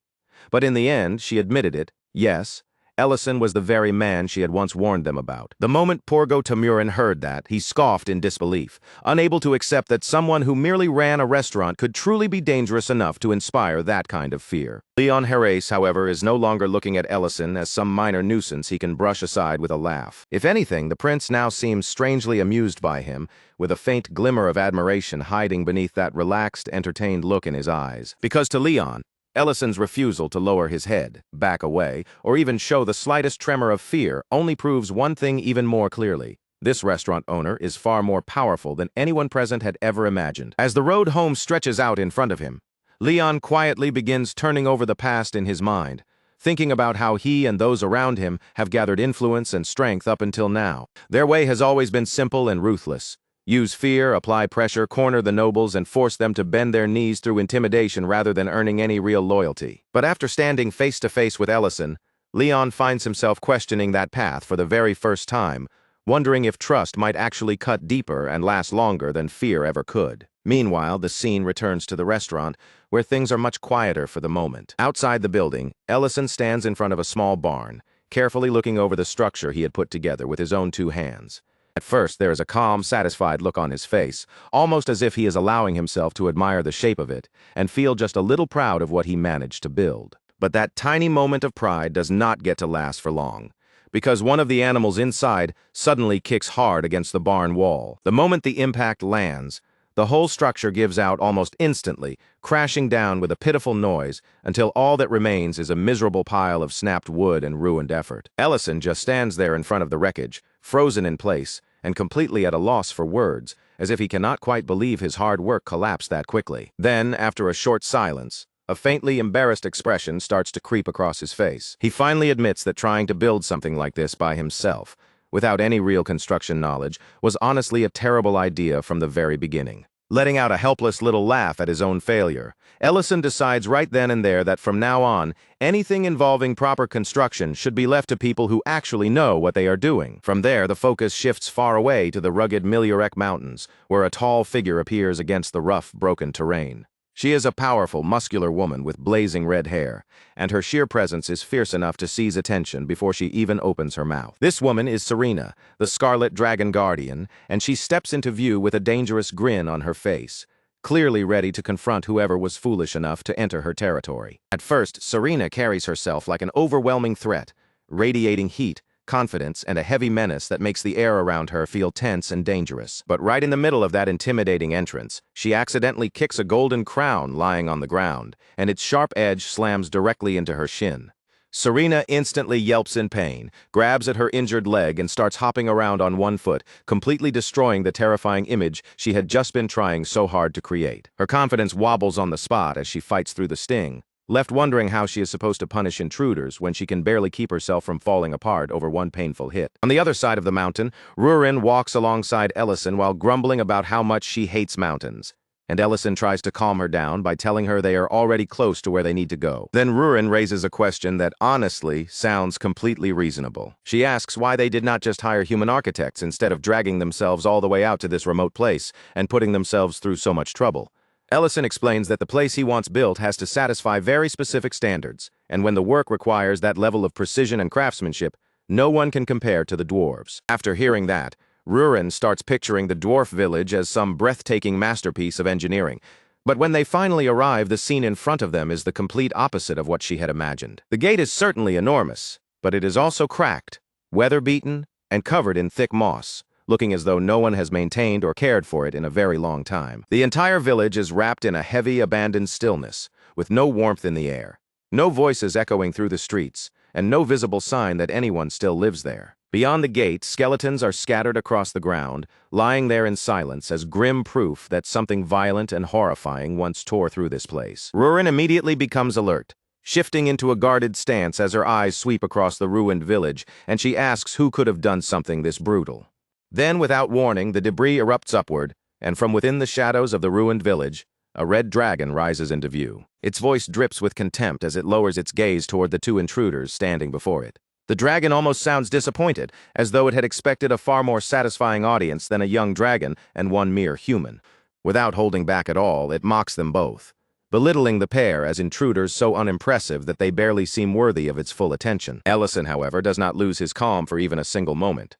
[SPEAKER 1] But in the end, she admitted it, yes, Ellison was the very man she had once warned them about. The moment Porgo Tamuran heard that, he scoffed in disbelief, unable to accept that someone who merely ran a restaurant could truly be dangerous enough to inspire that kind of fear. Leon Herres, however, is no longer looking at Ellison as some minor nuisance he can brush aside with a laugh. If anything, the prince now seems strangely amused by him, with a faint glimmer of admiration hiding beneath that relaxed, entertained look in his eyes. Because to Leon, Ellison's refusal to lower his head, back away, or even show the slightest tremor of fear only proves one thing even more clearly. This restaurant owner is far more powerful than anyone present had ever imagined. As the road home stretches out in front of him, Leon quietly begins turning over the past in his mind, thinking about how he and those around him have gathered influence and strength up until now. Their way has always been simple and ruthless. Use fear, apply pressure, corner the nobles, and force them to bend their knees through intimidation rather than earning any real loyalty. But after standing face to face with Ellison, Leon finds himself questioning that path for the very first time, wondering if trust might actually cut deeper and last longer than fear ever could. Meanwhile, the scene returns to the restaurant, where things are much quieter for the moment. Outside the building, Ellison stands in front of a small barn, carefully looking over the structure he had put together with his own two hands. At first, there is a calm, satisfied look on his face, almost as if he is allowing himself to admire the shape of it and feel just a little proud of what he managed to build. But that tiny moment of pride does not get to last for long, because one of the animals inside suddenly kicks hard against the barn wall. The moment the impact lands, The whole structure gives out almost instantly, crashing down with a pitiful noise until all that remains is a miserable pile of snapped wood and ruined effort. Ellison just stands there in front of the wreckage, frozen in place, and completely at a loss for words, as if he cannot quite believe his hard work collapsed that quickly. Then, after a short silence, a faintly embarrassed expression starts to creep across his face. He finally admits that trying to build something like this by himself, without any real construction knowledge, was honestly a terrible idea from the very beginning. Letting out a helpless little laugh at his own failure, Ellison decides right then and there that from now on, anything involving proper construction should be left to people who actually know what they are doing. From there, the focus shifts far away to the rugged Milhwac Mountains, where a tall figure appears against the rough, broken terrain. She is a powerful, muscular woman with blazing red hair, and her sheer presence is fierce enough to seize attention before she even opens her mouth. This woman is Serena, the Scarlet Dragon Guardian, and she steps into view with a dangerous grin on her face, clearly ready to confront whoever was foolish enough to enter her territory. At first, Serena carries herself like an overwhelming threat, radiating heat, confidence, and a heavy menace that makes the air around her feel tense and dangerous. But right in the middle of that intimidating entrance, she accidentally kicks a golden crown lying on the ground, and its sharp edge slams directly into her shin. Serena instantly yelps in pain, grabs at her injured leg, and starts hopping around on one foot, completely destroying the terrifying image she had just been trying so hard to create. Her confidence wobbles on the spot as she fights through the sting, left wondering how she is supposed to punish intruders when she can barely keep herself from falling apart over one painful hit. On the other side of the mountain, Rurin walks alongside Ellison while grumbling about how much she hates mountains, and Ellison tries to calm her down by telling her they are already close to where they need to go. Then Rurin raises a question that honestly sounds completely reasonable. She asks why they did not just hire human architects instead of dragging themselves all the way out to this remote place and putting themselves through so much trouble. Ellison explains that the place he wants built has to satisfy very specific standards, and when the work requires that level of precision and craftsmanship, no one can compare to the dwarves. After hearing that, Rurin starts picturing the dwarf village as some breathtaking masterpiece of engineering. But when they finally arrive, the scene in front of them is the complete opposite of what she had imagined. The gate is certainly enormous, but it is also cracked, weather-beaten, and covered in thick moss, looking as though no one has maintained or cared for it in a very long time. The entire village is wrapped in a heavy, abandoned stillness, with no warmth in the air, no voices echoing through the streets, and no visible sign that anyone still lives there. Beyond the gate, skeletons are scattered across the ground, lying there in silence as grim proof that something violent and horrifying once tore through this place. Rurin immediately becomes alert, shifting into a guarded stance as her eyes sweep across the ruined village, and she asks who could have done something this brutal. Then, without warning, the debris erupts upward, and from within the shadows of the ruined village, a red dragon rises into view. Its voice drips with contempt as it lowers its gaze toward the two intruders standing before it. The dragon almost sounds disappointed, as though it had expected a far more satisfying audience than a young dragon and one mere human. Without holding back at all, it mocks them both, belittling the pair as intruders so unimpressive that they barely seem worthy of its full attention. Ellison, however, does not lose his calm for even a single moment.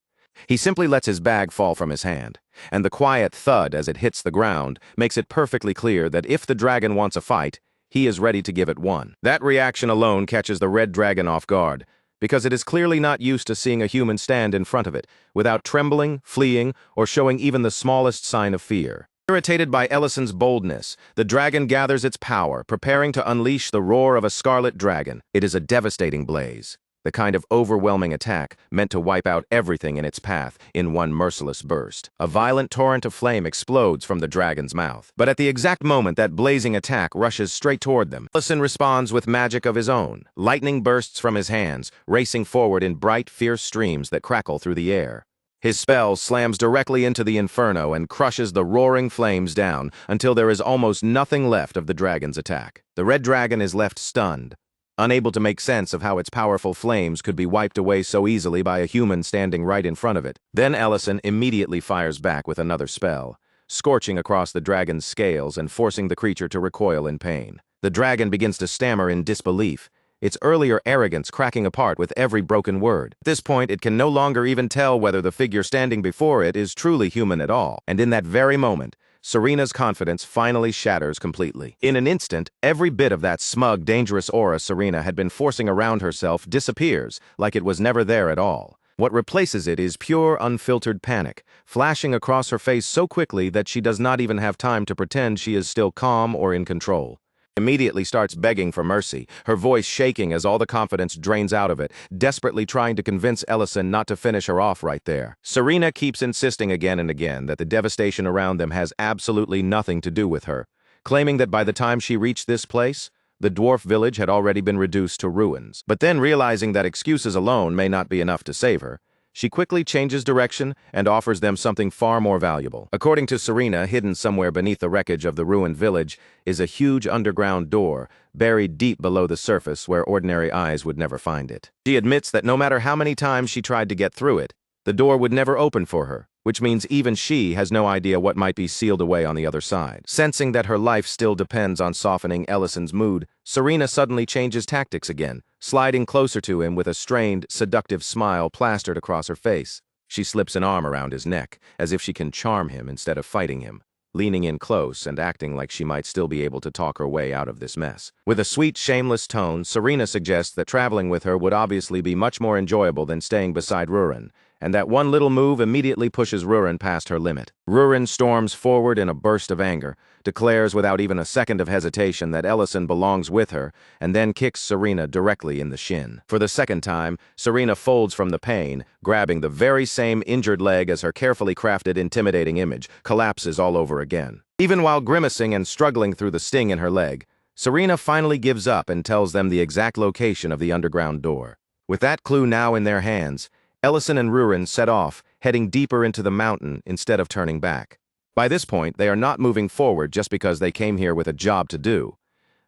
[SPEAKER 1] He simply lets his bag fall from his hand, and the quiet thud as it hits the ground makes it perfectly clear that if the dragon wants a fight, he is ready to give it one. That reaction alone catches the red dragon off guard, because it is clearly not used to seeing a human stand in front of it, without trembling, fleeing, or showing even the smallest sign of fear. Irritated by Ellison's boldness, the dragon gathers its power, preparing to unleash the roar of a scarlet dragon. It is a devastating blaze, the kind of overwhelming attack meant to wipe out everything in its path in one merciless burst. A violent torrent of flame explodes from the dragon's mouth. But at the exact moment that blazing attack rushes straight toward them, Ellison responds with magic of his own. Lightning bursts from his hands, racing forward in bright, fierce streams that crackle through the air. His spell slams directly into the inferno and crushes the roaring flames down until there is almost nothing left of the dragon's attack. The red dragon is left stunned, unable to make sense of how its powerful flames could be wiped away so easily by a human standing right in front of it. Then Ellison immediately fires back with another spell, scorching across the dragon's scales and forcing the creature to recoil in pain. The dragon begins to stammer in disbelief, its earlier arrogance cracking apart with every broken word. At this point, it can no longer even tell whether the figure standing before it is truly human at all. And in that very moment, Serena's confidence finally shatters completely. In an instant, every bit of that smug, dangerous aura Serena had been forcing around herself disappears like it was never there at all. What replaces it is pure, unfiltered panic, flashing across her face so quickly that she does not even have time to pretend she is still calm or in control. Immediately starts begging for mercy, her voice shaking as all the confidence drains out of it, desperately trying to convince Ellison not to finish her off right there. Serena keeps insisting again and again that the devastation around them has absolutely nothing to do with her, claiming that by the time she reached this place, the dwarf village had already been reduced to ruins. But then, realizing that excuses alone may not be enough to save her, she quickly changes direction and offers them something far more valuable. According to Serena, hidden somewhere beneath the wreckage of the ruined village is a huge underground door, buried deep below the surface where ordinary eyes would never find it. She admits that no matter how many times she tried to get through it, the door would never open for her, which means even she has no idea what might be sealed away on the other side. Sensing that her life still depends on softening Ellison's mood, Serena suddenly changes tactics again, sliding closer to him with a strained, seductive smile plastered across her face. She slips an arm around his neck, as if she can charm him instead of fighting him, leaning in close and acting like she might still be able to talk her way out of this mess. With a sweet, shameless tone, Serena suggests that traveling with her would obviously be much more enjoyable than staying beside Rurin, and that one little move immediately pushes Rurin past her limit. Rurin storms forward in a burst of anger, declares without even a second of hesitation that Ellison belongs with her, and then kicks Serena directly in the shin. For the second time, Serena folds from the pain, grabbing the very same injured leg as her carefully crafted intimidating image, collapses all over again. Even while grimacing and struggling through the sting in her leg, Serena finally gives up and tells them the exact location of the underground door. With that clue now in their hands, Ellison and Rurin set off, heading deeper into the mountain instead of turning back. By this point, they are not moving forward just because they came here with a job to do.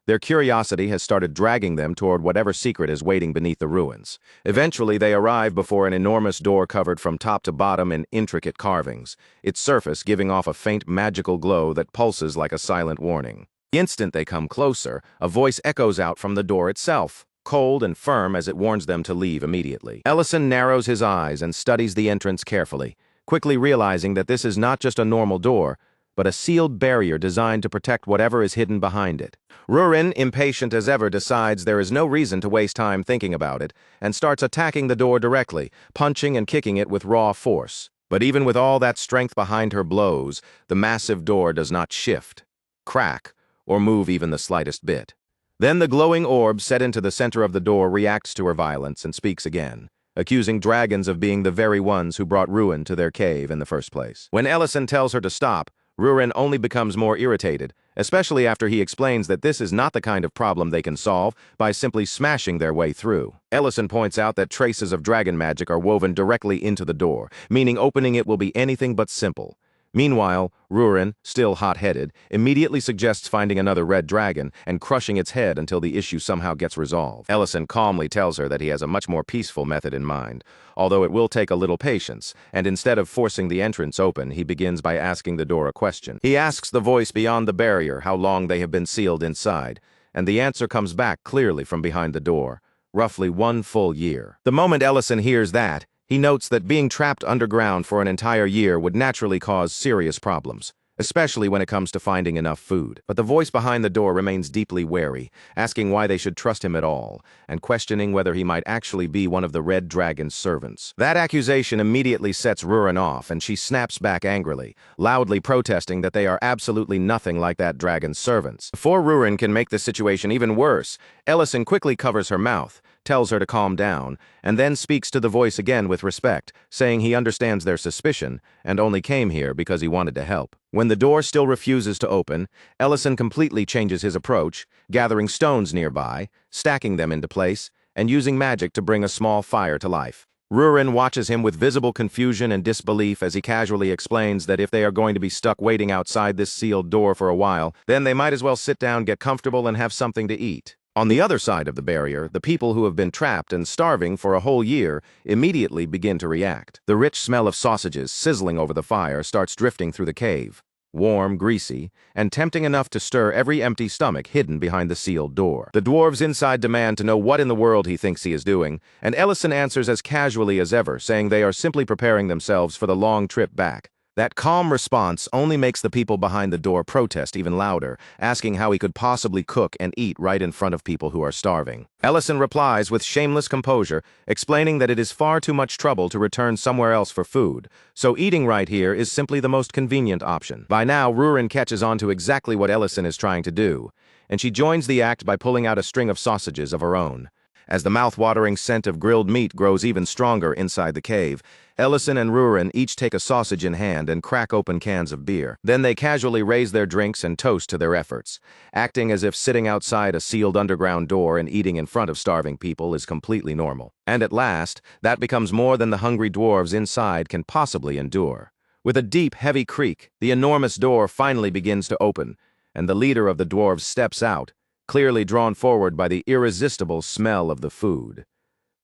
[SPEAKER 1] Their curiosity has started dragging them toward whatever secret is waiting beneath the ruins. Eventually, they arrive before an enormous door covered from top to bottom in intricate carvings, its surface giving off a faint magical glow that pulses like a silent warning. The instant they come closer, a voice echoes out from the door itself, cold and firm as it warns them to leave immediately. Ellison narrows his eyes and studies the entrance carefully, quickly realizing that this is not just a normal door, but a sealed barrier designed to protect whatever is hidden behind it. Rurin, impatient as ever, decides there is no reason to waste time thinking about it, and starts attacking the door directly, punching and kicking it with raw force. But even with all that strength behind her blows, the massive door does not shift, crack, or move even the slightest bit. Then the glowing orb set into the center of the door reacts to her violence and speaks again, accusing dragons of being the very ones who brought ruin to their cave in the first place. When Ellison tells her to stop, Rurin only becomes more irritated, especially after he explains that this is not the kind of problem they can solve by simply smashing their way through. Ellison points out that traces of dragon magic are woven directly into the door, meaning opening it will be anything but simple. Meanwhile, Rurin, still hot-headed, immediately suggests finding another red dragon and crushing its head until the issue somehow gets resolved. Ellison calmly tells her that he has a much more peaceful method in mind, although it will take a little patience, and instead of forcing the entrance open, he begins by asking the door a question. He asks the voice beyond the barrier how long they have been sealed inside, and the answer comes back clearly from behind the door, roughly 1 full year. The moment Ellison hears that, he notes that being trapped underground for an entire year would naturally cause serious problems, especially when it comes to finding enough food. But the voice behind the door remains deeply wary, asking why they should trust him at all, and questioning whether he might actually be one of the Red Dragon's servants. That accusation immediately sets Rurin off, and she snaps back angrily, loudly protesting that they are absolutely nothing like that dragon's servants. Before Rurin can make the situation even worse, Ellison quickly covers her mouth, tells her to calm down, and then speaks to the voice again with respect, saying he understands their suspicion and only came here because he wanted to help. When the door still refuses to open, Ellison completely changes his approach, gathering stones nearby, stacking them into place, and using magic to bring a small fire to life. Rurin watches him with visible confusion and disbelief as he casually explains that if they are going to be stuck waiting outside this sealed door for a while, then they might as well sit down, get comfortable, and have something to eat. On the other side of the barrier, the people who have been trapped and starving for a whole year immediately begin to react. The rich smell of sausages sizzling over the fire starts drifting through the cave, warm, greasy, and tempting enough to stir every empty stomach hidden behind the sealed door. The dwarves inside demand to know what in the world he thinks he is doing, and Ellison answers as casually as ever, saying they are simply preparing themselves for the long trip back. That calm response only makes the people behind the door protest even louder, asking how he could possibly cook and eat right in front of people who are starving. Ellison replies with shameless composure, explaining that it is far too much trouble to return somewhere else for food, so eating right here is simply the most convenient option. By now, Rurin catches on to exactly what Ellison is trying to do, and she joins the act by pulling out a string of sausages of her own. As the mouth-watering scent of grilled meat grows even stronger inside the cave, Ellison and Rurin each take a sausage in hand and crack open cans of beer. Then they casually raise their drinks and toast to their efforts, acting as if sitting outside a sealed underground door and eating in front of starving people is completely normal. And at last, that becomes more than the hungry dwarves inside can possibly endure. With a deep, heavy creak, the enormous door finally begins to open, and the leader of the dwarves steps out, clearly drawn forward by the irresistible smell of the food.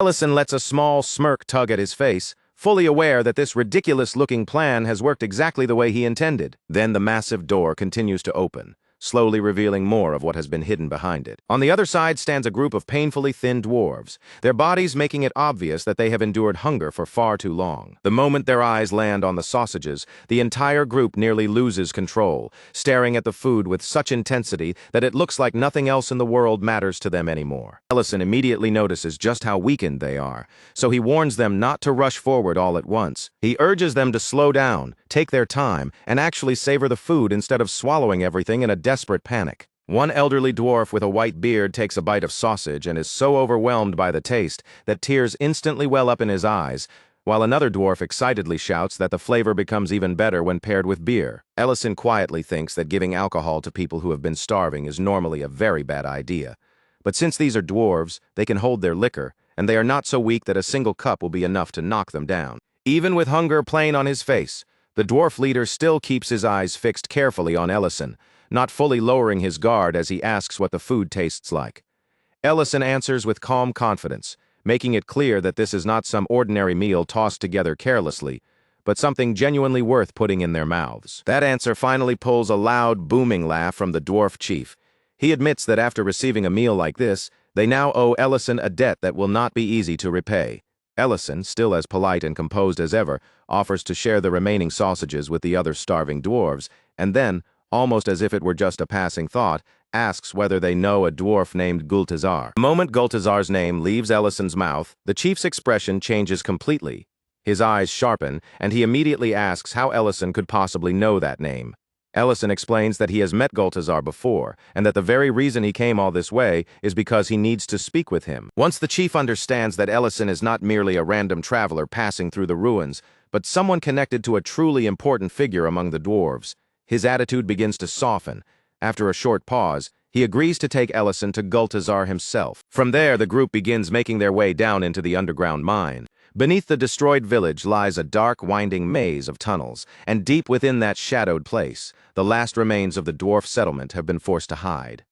[SPEAKER 1] Ellison lets a small smirk tug at his face, fully aware that this ridiculous-looking plan has worked exactly the way he intended. Then the massive door continues to open, slowly revealing more of what has been hidden behind it. On the other side stands a group of painfully thin dwarves, their bodies making it obvious that they have endured hunger for far too long. The moment their eyes land on the sausages, the entire group nearly loses control, staring at the food with such intensity that it looks like nothing else in the world matters to them anymore. Ellison immediately notices just how weakened they are, so he warns them not to rush forward all at once. He urges them to slow down, take their time, and actually savor the food instead of swallowing everything in a desperate panic. One elderly dwarf with a white beard takes a bite of sausage and is so overwhelmed by the taste that tears instantly well up in his eyes, while another dwarf excitedly shouts that the flavor becomes even better when paired with beer. Ellison quietly thinks that giving alcohol to people who have been starving is normally a very bad idea. But since these are dwarves, they can hold their liquor, and they are not so weak that a single cup will be enough to knock them down. Even with hunger plain on his face, the dwarf leader still keeps his eyes fixed carefully on Ellison, not fully lowering his guard as he asks what the food tastes like. Ellison answers with calm confidence, making it clear that this is not some ordinary meal tossed together carelessly, but something genuinely worth putting in their mouths. That answer finally pulls a loud, booming laugh from the dwarf chief. He admits that after receiving a meal like this, they now owe Ellison a debt that will not be easy to repay. Ellison, still as polite and composed as ever, offers to share the remaining sausages with the other starving dwarves, and then, almost as if it were just a passing thought, asks whether they know a dwarf named Gultazar. The moment Gultazar's name leaves Ellison's mouth, the chief's expression changes completely. His eyes sharpen, and he immediately asks how Ellison could possibly know that name. Ellison explains that he has met Gultazar before, and that the very reason he came all this way is because he needs to speak with him. Once the chief understands that Ellison is not merely a random traveler passing through the ruins, but someone connected to a truly important figure among the dwarves, his attitude begins to soften. After a short pause, he agrees to take Ellison to Gultazar himself. From there, the group begins making their way down into the underground mine. Beneath the destroyed village lies a dark, winding maze of tunnels, and deep within that shadowed place, the last remains of the dwarf settlement have been forced to hide.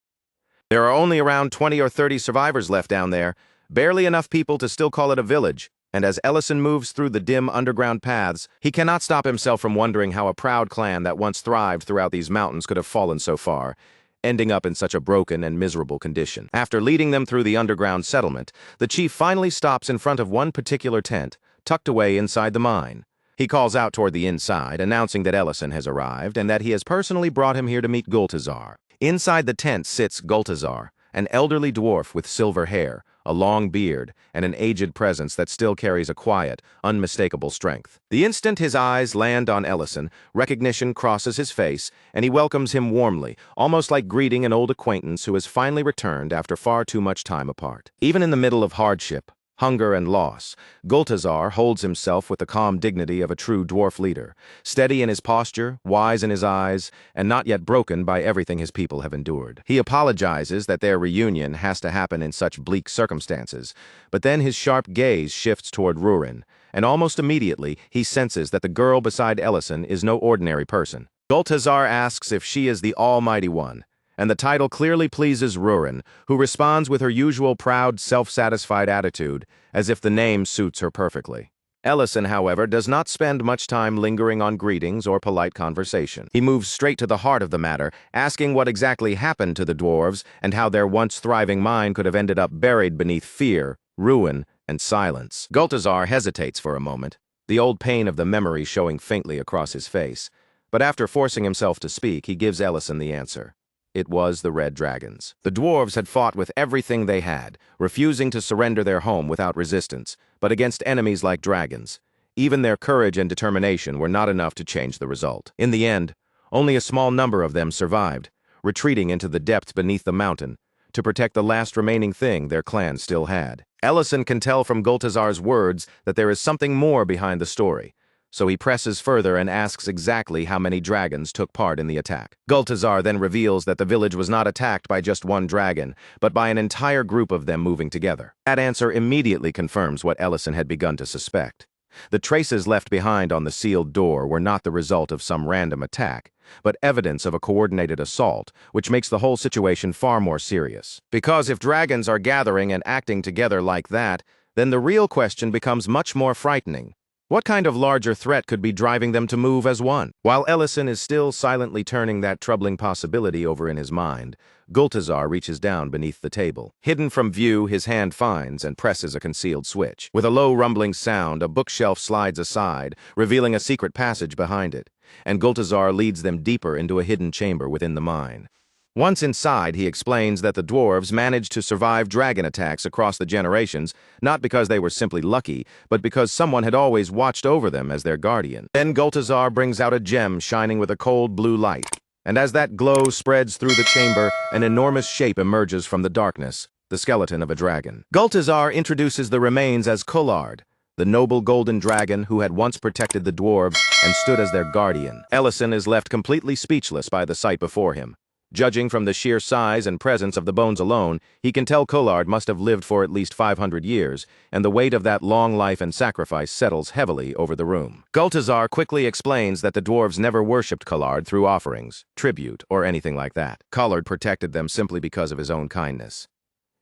[SPEAKER 1] There are only around 20 or 30 survivors left down there, barely enough people to still call it a village, and as Ellison moves through the dim underground paths, he cannot stop himself from wondering how a proud clan that once thrived throughout these mountains could have fallen so far, ending up in such a broken and miserable condition. After leading them through the underground settlement, the chief finally stops in front of one particular tent, tucked away inside the mine. He calls out toward the inside, announcing that Ellison has arrived and that he has personally brought him here to meet Gultazar. Inside the tent sits Gultazar, an elderly dwarf with silver hair, a long beard, and an aged presence that still carries a quiet, unmistakable strength. The instant his eyes land on Ellison, recognition crosses his face, and he welcomes him warmly, almost like greeting an old acquaintance who has finally returned after far too much time apart. Even in the middle of hardship, hunger, and loss, Gultazar holds himself with the calm dignity of a true dwarf leader, steady in his posture, wise in his eyes, and not yet broken by everything his people have endured. He apologizes that their reunion has to happen in such bleak circumstances, but then his sharp gaze shifts toward Rurin, and almost immediately he senses that the girl beside Ellison is no ordinary person. Gultazar asks if she is the Almighty One, and the title clearly pleases Rurin, who responds with her usual proud, self-satisfied attitude, as if the name suits her perfectly. Ellison, however, does not spend much time lingering on greetings or polite conversation. He moves straight to the heart of the matter, asking what exactly happened to the dwarves and how their once thriving mine could have ended up buried beneath fear, ruin, and silence. Gultazar hesitates for a moment, the old pain of the memory showing faintly across his face. But after forcing himself to speak, he gives Ellison the answer. It was the red dragons. The dwarves had fought with everything they had, refusing to surrender their home without resistance, but against enemies like dragons. Even their courage and determination were not enough to change the result. In the end, only a small number of them survived, retreating into the depths beneath the mountain to protect the last remaining thing their clan still had. Ellison can tell from Gultazar's words that there is something more behind the story, so he presses further and asks exactly how many dragons took part in the attack. Gultazar then reveals that the village was not attacked by just one dragon, but by an entire group of them moving together. That answer immediately confirms what Ellison had begun to suspect. The traces left behind on the sealed door were not the result of some random attack, but evidence of a coordinated assault, which makes the whole situation far more serious. Because if dragons are gathering and acting together like that, then the real question becomes much more frightening. What kind of larger threat could be driving them to move as one? While Ellison is still silently turning that troubling possibility over in his mind, Gultazar reaches down beneath the table. Hidden from view, his hand finds and presses a concealed switch. With a low rumbling sound, a bookshelf slides aside, revealing a secret passage behind it, and Gultazar leads them deeper into a hidden chamber within the mine. Once inside, he explains that the dwarves managed to survive dragon attacks across the generations, not because they were simply lucky, but because someone had always watched over them as their guardian. Then Gultazar brings out a gem shining with a cold blue light, and as that glow spreads through the chamber, an enormous shape emerges from the darkness, the skeleton of a dragon. Gultazar introduces the remains as Collard, the noble golden dragon who had once protected the dwarves and stood as their guardian. Ellison is left completely speechless by the sight before him. Judging from the sheer size and presence of the bones alone, he can tell Collard must have lived for at least 500 years, and the weight of that long life and sacrifice settles heavily over the room. Gultazar quickly explains that the dwarves never worshipped Collard through offerings, tribute, or anything like that. Collard protected them simply because of his own kindness.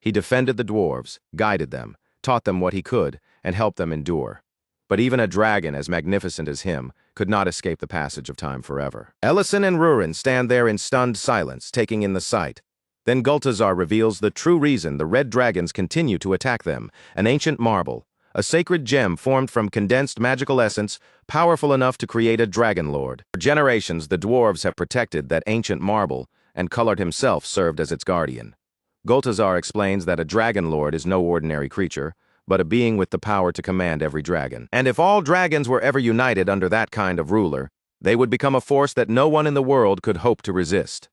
[SPEAKER 1] He defended the dwarves, guided them, taught them what he could, and helped them endure. But even a dragon as magnificent as him could not escape the passage of time forever. Ellison and Rurin stand there in stunned silence, taking in the sight. Then Gultazar reveals the true reason the red dragons continue to attack them: an ancient marble, a sacred gem formed from condensed magical essence, powerful enough to create a dragon lord. For generations, the dwarves have protected that ancient marble, and Collard himself served as its guardian. Gultazar explains that a dragon lord is no ordinary creature, but a being with the power to command every dragon. And if all dragons were ever united under that kind of ruler, they would become a force that no one in the world could hope to resist.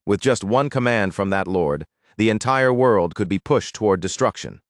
[SPEAKER 1] With just one command from that lord, the entire world could be pushed toward destruction.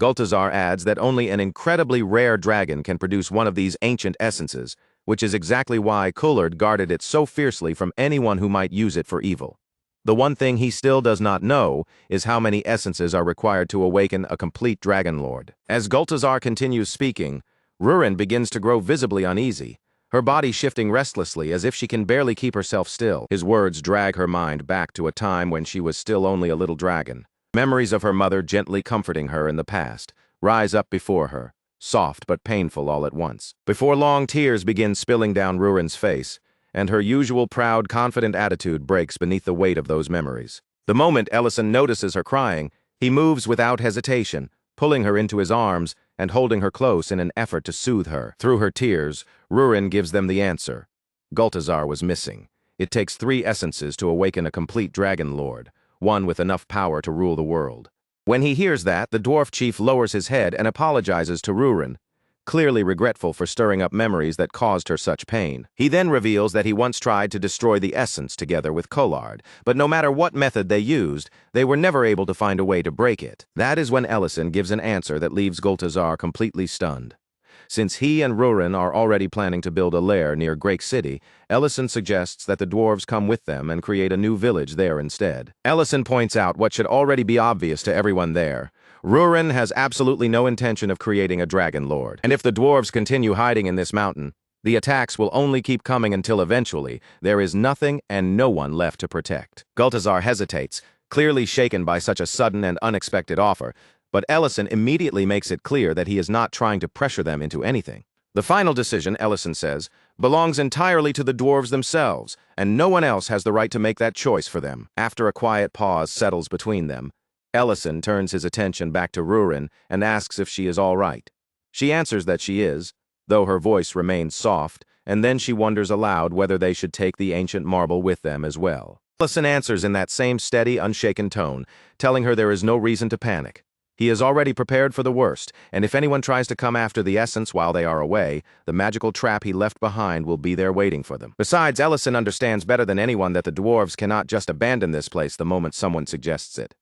[SPEAKER 1] Gultazar adds that only an incredibly rare dragon can produce one of these ancient essences, which is exactly why Collard guarded it so fiercely from anyone who might use it for evil. The one thing he still does not know is how many essences are required to awaken a complete dragon lord. As Gultazar continues speaking, Rurin begins to grow visibly uneasy, her body shifting restlessly as if she can barely keep herself still. His words drag her mind back to a time when she was still only a little dragon. Memories of her mother gently comforting her in the past rise up before her, soft but painful all at once. Before long, tears begin spilling down Rurin's face, and her usual proud, confident attitude breaks beneath the weight of those memories. The moment Ellison notices her crying, he moves without hesitation, pulling her into his arms and holding her close in an effort to soothe her. Through her tears, Rurin gives them the answer. Gultazar was missing. It takes 3 essences to awaken a complete dragon lord, one with enough power to rule the world. When he hears that, the dwarf chief lowers his head and apologizes to Rurin, clearly regretful for stirring up memories that caused her such pain. He then reveals that he once tried to destroy the essence together with Collard, but no matter what method they used, they were never able to find a way to break it. That is when Ellison gives an answer that leaves Gultazar completely stunned. Since he and Rurin are already planning to build a lair near Great City, Ellison suggests that the dwarves come with them and create a new village there instead. Ellison points out what should already be obvious to everyone there. Rurin has absolutely no intention of creating a dragon lord, and if the dwarves continue hiding in this mountain, the attacks will only keep coming until eventually there is nothing and no one left to protect. Gultazar hesitates, clearly shaken by such a sudden and unexpected offer, but Ellison immediately makes it clear that he is not trying to pressure them into anything. The final decision, Ellison says, belongs entirely to the dwarves themselves, and no one else has the right to make that choice for them. After a quiet pause settles between them, Ellison turns his attention back to Rurin and asks if she is all right. She answers that she is, though her voice remains soft, and then she wonders aloud whether they should take the ancient marble with them as well. Allison answers in that same steady, unshaken tone, telling her there is no reason to panic. He is already prepared for the worst, and if anyone tries to come after the essence while they are away, the magical trap he left behind will be there waiting for them. Besides, Ellison understands better than anyone that the dwarves cannot just abandon this place the moment someone suggests it.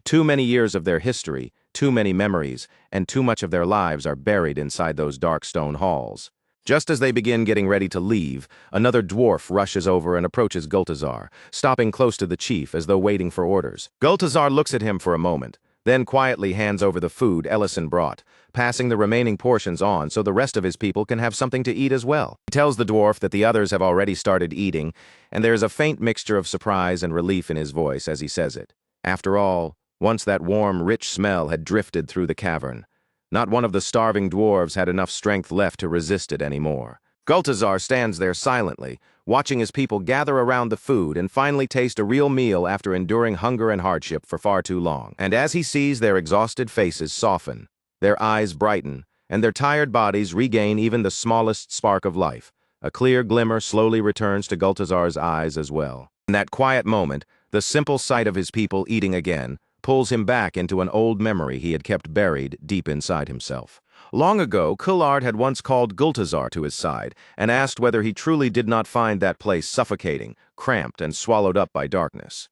[SPEAKER 1] Too many years of their history, too many memories, and too much of their lives are buried inside those dark stone halls. Just as they begin getting ready to leave, another dwarf rushes over and approaches Gultazar, stopping close to the chief as though waiting for orders. Gultazar looks at him for a moment, then quietly hands over the food Ellison brought, passing the remaining portions on so the rest of his people can have something to eat as well. He tells the dwarf that the others have already started eating, and there is a faint mixture of surprise and relief in his voice as he says it. After all, once that warm, rich smell had drifted through the cavern, not one of the starving dwarves had enough strength left to resist it anymore. Gultazar stands there silently, watching his people gather around the food and finally taste a real meal after enduring hunger and hardship for far too long. And as he sees their exhausted faces soften, their eyes brighten, and their tired bodies regain even the smallest spark of life, a clear glimmer slowly returns to Gultazar's eyes as well. In that quiet moment, the simple sight of his people eating again pulls him back into an old memory he had kept buried deep inside himself. Long ago, Kullard had once called Gultazar to his side and asked whether he truly did not find that place suffocating, cramped, and swallowed up by darkness.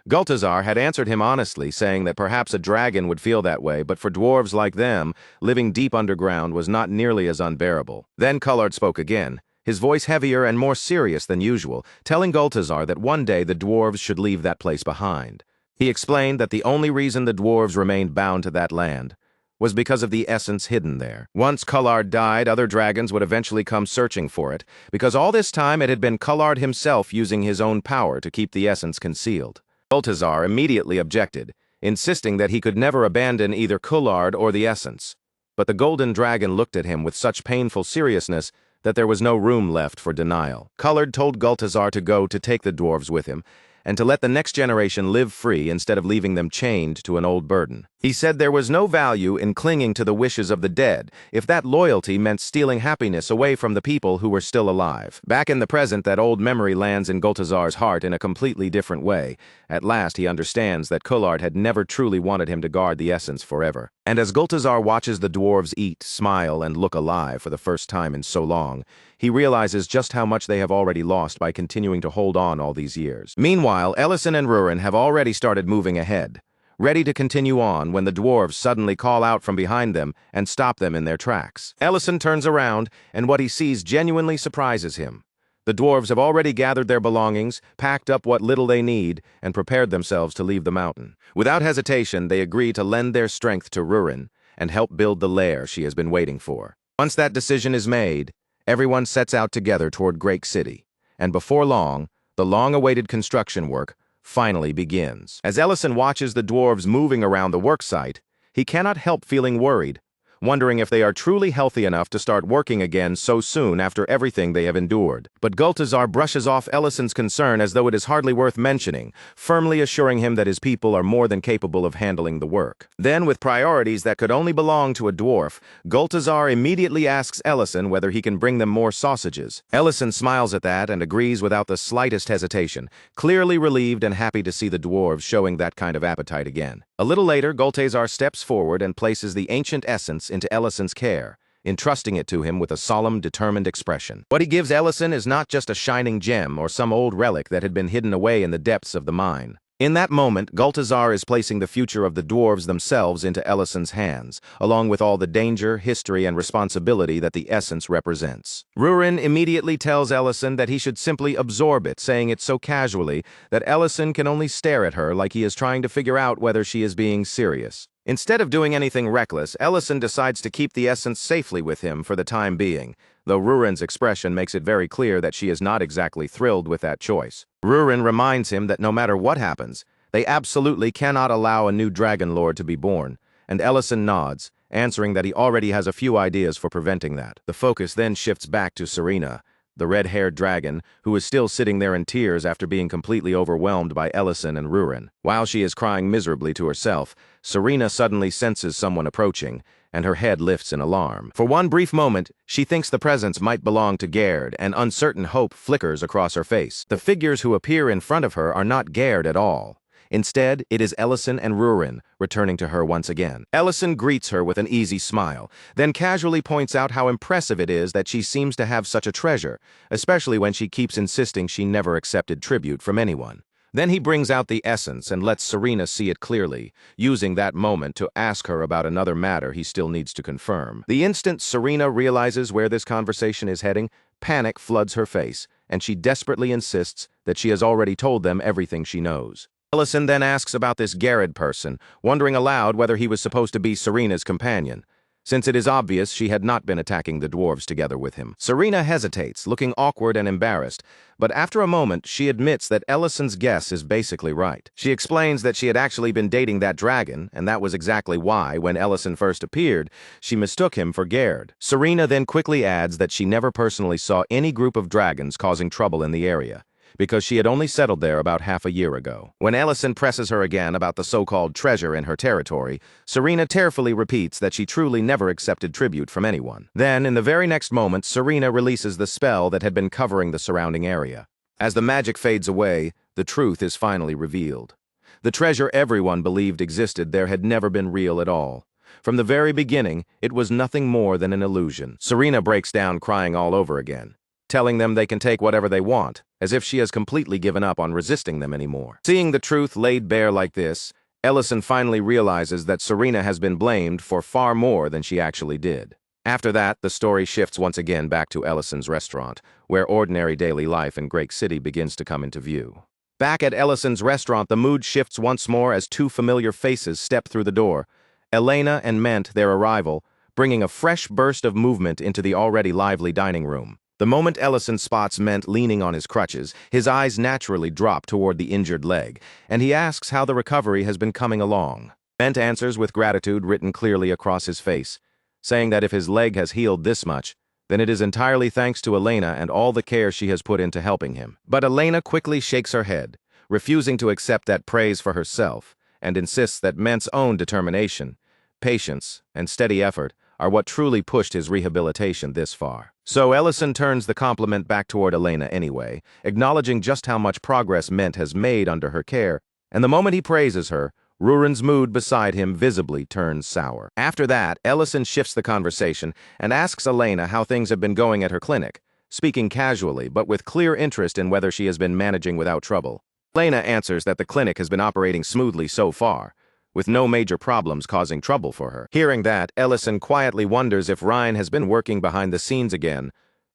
[SPEAKER 1] Gultazar had answered him honestly, saying that perhaps a dragon would feel that way, but for dwarves like them, living deep underground was not nearly as unbearable. Then Kullard spoke again, his voice heavier and more serious than usual, telling Gultazar that one day the dwarves should leave that place behind. He explained that the only reason the dwarves remained bound to that land was because of the essence hidden there. Once Kullard died, other dragons would eventually come searching for it, because all this time it had been Kullard himself using his own power to keep the essence concealed. Gultazar immediately objected, insisting that he could never abandon either Kullard or the essence. But the golden dragon looked at him with such painful seriousness that there was no room left for denial. Kullard told Gultazar to go to take the dwarves with him, and to let the next generation live free instead of leaving them chained to an old burden. He said there was no value in clinging to the wishes of the dead if that loyalty meant stealing happiness away from the people who were still alive. Back in the present, that old memory lands in Gultazar's heart in a completely different way. At last, he understands that Kullard had never truly wanted him to guard the essence forever. And as Gultazar watches the dwarves eat, smile, and look alive for the first time in so long, he realizes just how much they have already lost by continuing to hold on all these years. Meanwhile, Ellison and Rurin have already started moving ahead, ready to continue on when the dwarves suddenly call out from behind them and stop them in their tracks. Ellison turns around, and what he sees genuinely surprises him. The dwarves have already gathered their belongings, packed up what little they need, and prepared themselves to leave the mountain. Without hesitation, they agree to lend their strength to Rurin and help build the lair she has been waiting for. Once that decision is made, everyone sets out together toward Great City, and before long, the long-awaited construction work finally begins. As Ellison watches the dwarves moving around the work site, he cannot help feeling worried, wondering if they are truly healthy enough to start working again so soon after everything they have endured. But Gultazar brushes off Ellison's concern as though it is hardly worth mentioning, firmly assuring him that his people are more than capable of handling the work. Then, with priorities that could only belong to a dwarf, Gultazar immediately asks Ellison whether he can bring them more sausages. Ellison smiles at that and agrees without the slightest hesitation, clearly relieved and happy to see the dwarves showing that kind of appetite again. A little later, Gultazar steps forward and places the ancient essence into Ellison's care, entrusting it to him with a solemn, determined expression. What he gives Ellison is not just a shining gem or some old relic that had been hidden away in the depths of the mine. In that moment, Gultazar is placing the future of the dwarves themselves into Ellison's hands, along with all the danger, history, and responsibility that the essence represents. Rurin immediately tells Ellison that he should simply absorb it, saying it so casually that Ellison can only stare at her like he is trying to figure out whether she is being serious. Instead of doing anything reckless, Ellison decides to keep the essence safely with him for the time being, though Rurin's expression makes it very clear that she is not exactly thrilled with that choice. Rurin reminds him that no matter what happens, they absolutely cannot allow a new Dragon Lord to be born, and Ellison nods, answering that he already has a few ideas for preventing that. The focus then shifts back to Serena, the red-haired dragon, who is still sitting there in tears after being completely overwhelmed by Ellison and Rurin. While she is crying miserably to herself, Serena suddenly senses someone approaching, and her head lifts in alarm. For one brief moment, she thinks the presence might belong to Gerd, and uncertain hope flickers across her face. The figures who appear in front of her are not Gerd at all. Instead, it is Ellison and Rurin, returning to her once again. Ellison greets her with an easy smile, then casually points out how impressive it is that she seems to have such a treasure, especially when she keeps insisting she never accepted tribute from anyone. Then he brings out the essence and lets Serena see it clearly, using that moment to ask her about another matter he still needs to confirm. The instant Serena realizes where this conversation is heading, panic floods her face, and she desperately insists that she has already told them everything she knows. Ellison then asks about this Gerd person, wondering aloud whether he was supposed to be Serena's companion, since it is obvious she had not been attacking the dwarves together with him. Serena hesitates, looking awkward and embarrassed, but after a moment she admits that Ellison's guess is basically right. She explains that she had actually been dating that dragon, and that was exactly why, when Ellison first appeared, she mistook him for Gerd. Serena then quickly adds that she never personally saw any group of dragons causing trouble in the area, because she had only settled there about half a year ago. When Ellison presses her again about the so-called treasure in her territory, Serena tearfully repeats that she truly never accepted tribute from anyone. Then, in the very next moment, Serena releases the spell that had been covering the surrounding area. As the magic fades away, the truth is finally revealed. The treasure everyone believed existed there had never been real at all. From the very beginning, it was nothing more than an illusion. Serena breaks down crying all over again, telling them they can take whatever they want, as if she has completely given up on resisting them anymore. Seeing the truth laid bare like this, Ellison finally realizes that Serena has been blamed for far more than she actually did. After that, the story shifts once again back to Ellison's restaurant, where ordinary daily life in Great City begins to come into view. Back at Ellison's restaurant, the mood shifts once more as two familiar faces step through the door. Elena and Ment their arrival, bringing a fresh burst of movement into the already lively dining room. The moment Ellison spots Ment leaning on his crutches, his eyes naturally drop toward the injured leg, and he asks how the recovery has been coming along. Ment answers with gratitude written clearly across his face, saying that if his leg has healed this much, then it is entirely thanks to Elena and all the care she has put into helping him. But Elena quickly shakes her head, refusing to accept that praise for herself, and insists that Ment's own determination, patience, and steady effort are what truly pushed his rehabilitation this far. So Ellison turns the compliment back toward Elena anyway, acknowledging just how much progress Ment has made under her care, and the moment he praises her, Rurin's mood beside him visibly turns sour. After that, Ellison shifts the conversation and asks Elena how things have been going at her clinic, speaking casually but with clear interest in whether she has been managing without trouble. Elena answers that the clinic has been operating smoothly so far, with no major problems causing trouble for her. Hearing that, Ellison quietly wonders if Ryan has been working behind the scenes again,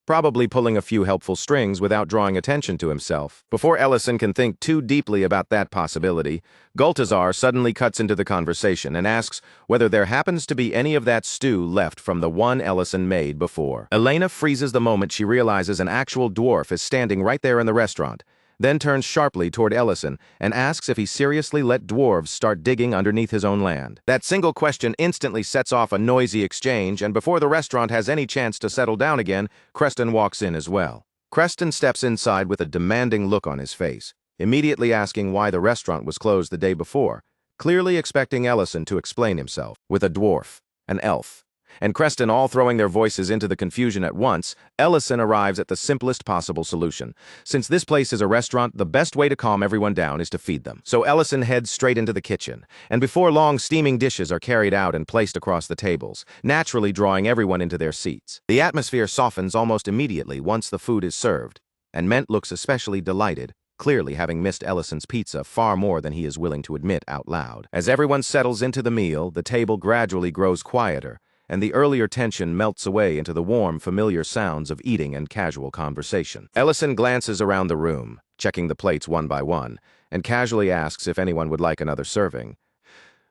[SPEAKER 1] probably pulling a few helpful strings without drawing attention to himself. Before Ellison can think too deeply about that possibility, Gultazar suddenly cuts into the conversation and asks whether there happens to be any of that stew left from the one Ellison made before. Elena freezes the moment she realizes an actual dwarf is standing right there in the restaurant, then turns sharply toward Ellison and asks if he seriously let dwarves start digging underneath his own land. That single question instantly sets off a noisy exchange, and before the restaurant has any chance to settle down again, Creston walks in as well. Creston steps inside with a demanding look on his face, immediately asking why the restaurant was closed the day before, clearly expecting Ellison to explain himself. With a dwarf, an elf, and Creston all throwing their voices into the confusion at once, Ellison arrives at the simplest possible solution. Since this place is a restaurant, the best way to calm everyone down is to feed them. So Ellison heads straight into the kitchen, and before long, steaming dishes are carried out and placed across the tables, naturally drawing everyone into their seats. The atmosphere softens almost immediately once the food is served, and Ment looks especially delighted, clearly having missed Ellison's pizza far more than he is willing to admit out loud. As everyone settles into the meal, the table gradually grows quieter, and the earlier tension melts away into the warm, familiar sounds of eating and casual conversation. Ellison glances around the room, checking the plates one by one, and casually asks if anyone would like another serving.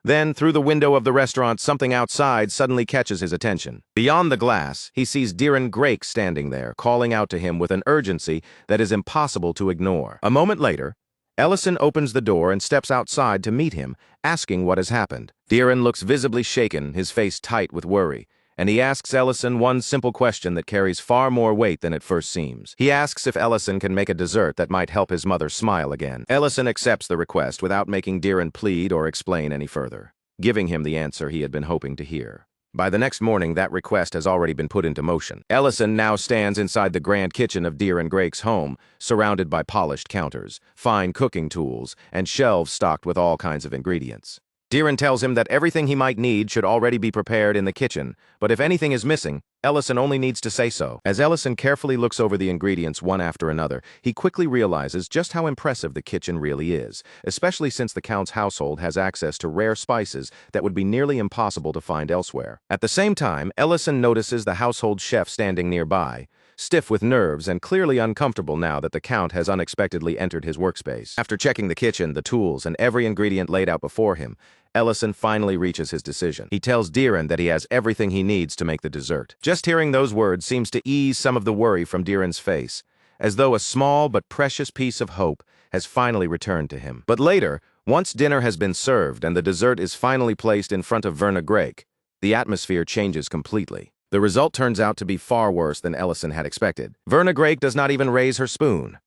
[SPEAKER 1] Then, through the window of the restaurant, something outside suddenly catches his attention. Beyond the glass, he sees Diren Grake standing there, calling out to him with an urgency that is impossible to ignore. A moment later, Ellison opens the door and steps outside to meet him, asking what has happened. Diren looks visibly shaken, his face tight with worry, and he asks Ellison one simple question that carries far more weight than it first seems. He asks if Ellison can make a dessert that might help his mother smile again. Ellison accepts the request without making Diren plead or explain any further, giving him the answer he had been hoping to hear. By the next morning, that request has already been put into motion. Ellison now stands inside the grand kitchen of Deer and Grake's home, surrounded by polished counters, fine cooking tools, and shelves stocked with all kinds of ingredients. Deeren tells him that everything he might need should already be prepared in the kitchen, but if anything is missing, Ellison only needs to say so. As Ellison carefully looks over the ingredients one after another, he quickly realizes just how impressive the kitchen really is, especially since the Count's household has access to rare spices that would be nearly impossible to find elsewhere. At the same time, Ellison notices the household chef standing nearby, stiff with nerves and clearly uncomfortable now that the Count has unexpectedly entered his workspace. After checking the kitchen, the tools, and every ingredient laid out before him, Ellison finally reaches his decision. He tells Deeren that he has everything he needs to make the dessert. Just hearing those words seems to ease some of the worry from Deeren's face, as though a small but precious piece of hope has finally returned to him. But later, once dinner has been served and the dessert is finally placed in front of Verna Grake, the atmosphere changes completely. The result turns out to be far worse than Ellison had expected. Verna Grake does not even raise her spoon.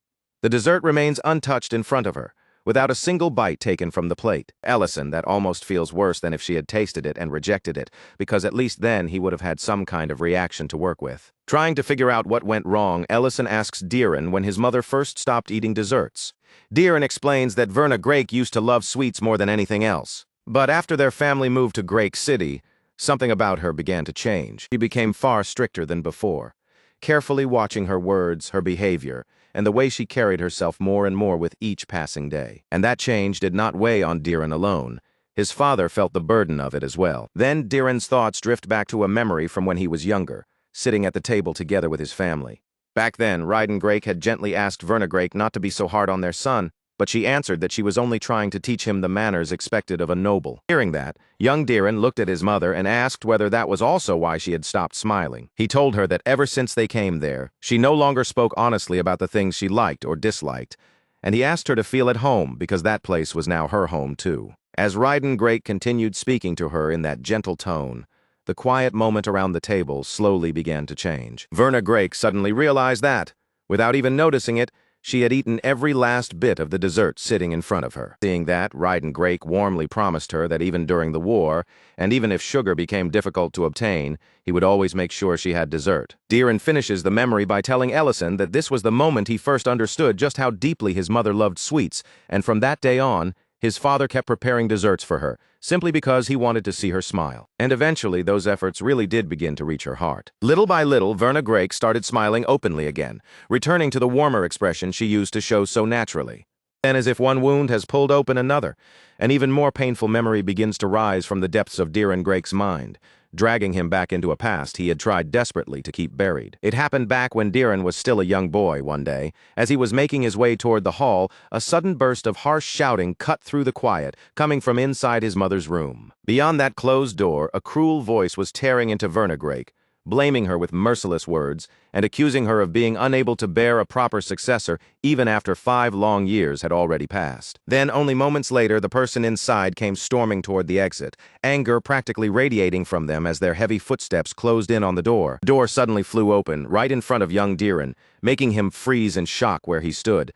[SPEAKER 1] The dessert remains untouched in front of her, without a single bite taken from the plate. Ellison, that almost feels worse than if she had tasted it and rejected it, because at least then he would have had some kind of reaction to work with. Trying to figure out what went wrong, Ellison asks Deeren when his mother first stopped eating desserts. Deeren explains that Verna Grake used to love sweets more than anything else. But after their family moved to Grake City, something about her began to change. She became far stricter than before, carefully watching her words, her behavior, and the way she carried herself more and more with each passing day. And that change did not weigh on Deeren alone. His father felt the burden of it as well. Then Deeren's thoughts drift back to a memory from when he was younger, sitting at the table together with his family. Back then, Ryden Grake had gently asked Verna Grake not to be so hard on their son, but she answered that she was only trying to teach him the manners expected of a noble. Hearing that, young Deeren looked at his mother and asked whether that was also why she had stopped smiling. He told her that ever since they came there, she no longer spoke honestly about the things she liked or disliked, and he asked her to feel at home because that place was now her home too. As Ryden Grake continued speaking to her in that gentle tone, the quiet moment around the table slowly began to change. Verna Grake suddenly realized that, without even noticing it, she had eaten every last bit of the dessert sitting in front of her. Seeing that, Ryden Grake warmly promised her that even during the war, and even if sugar became difficult to obtain, he would always make sure she had dessert. Deeren finishes the memory by telling Ellison that this was the moment he first understood just how deeply his mother loved sweets, and from that day on, his father kept preparing desserts for her, simply because he wanted to see her smile. And eventually, those efforts really did begin to reach her heart. Little by little, Verna Grake started smiling openly again, returning to the warmer expression she used to show so naturally. Then, as if one wound has pulled open another, an even more painful memory begins to rise from the depths of Deeren Grake's mind, dragging him back into a past he had tried desperately to keep buried. It happened back when Deeren was still a young boy one day. As he was making his way toward the hall, a sudden burst of harsh shouting cut through the quiet, coming from inside his mother's room. Beyond that closed door, a cruel voice was tearing into Verna Grake, blaming her with merciless words, and accusing her of being unable to bear a proper successor even after 5 long years had already passed. Then, only moments later, the person inside came storming toward the exit, anger practically radiating from them as their heavy footsteps closed in on the door. The door suddenly flew open, right in front of young Deeren, making him freeze in shock where he stood.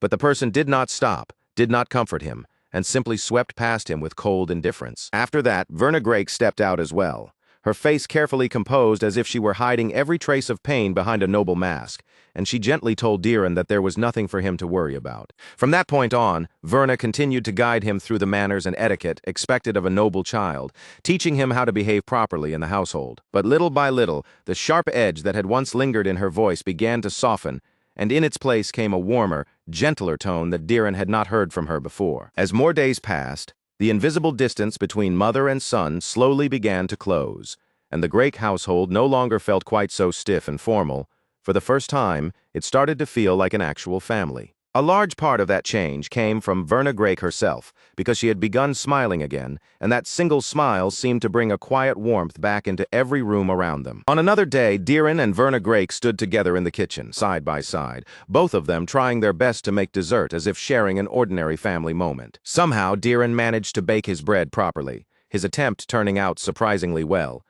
[SPEAKER 1] But the person did not stop, did not comfort him, and simply swept past him with cold indifference. After that, Verna Grake stepped out as well, her face carefully composed as if she were hiding every trace of pain behind a noble mask, and she gently told Deeren that there was nothing for him to worry about. From that point on, Verna continued to guide him through the manners and etiquette expected of a noble child, teaching him how to behave properly in the household. But little by little, the sharp edge that had once lingered in her voice began to soften, and in its place came a warmer, gentler tone that Deeren had not heard from her before. As more days passed, the invisible distance between mother and son slowly began to close, and the Grake household no longer felt quite so stiff and formal. For the first time, it started to feel like an actual family. A large part of that change came from Verna Grake herself, because she had begun smiling again, and that single smile seemed to bring a quiet warmth back into every room around them. On another day, Deeren and Verna Grake stood together in the kitchen, side by side, both of them trying their best to make dessert as if sharing an ordinary family moment. Somehow, Deeren managed to bake his bread properly, his attempt turning out surprisingly well.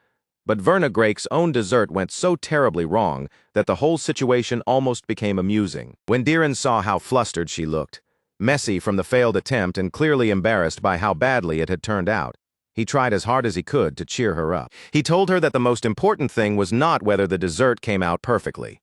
[SPEAKER 1] But Verna Grake's own dessert went so terribly wrong that the whole situation almost became amusing. When Deeren saw how flustered she looked, messy from the failed attempt and clearly embarrassed by how badly it had turned out, He tried as hard as he could to cheer her up. He told her that the most important thing was not whether the dessert came out perfectly.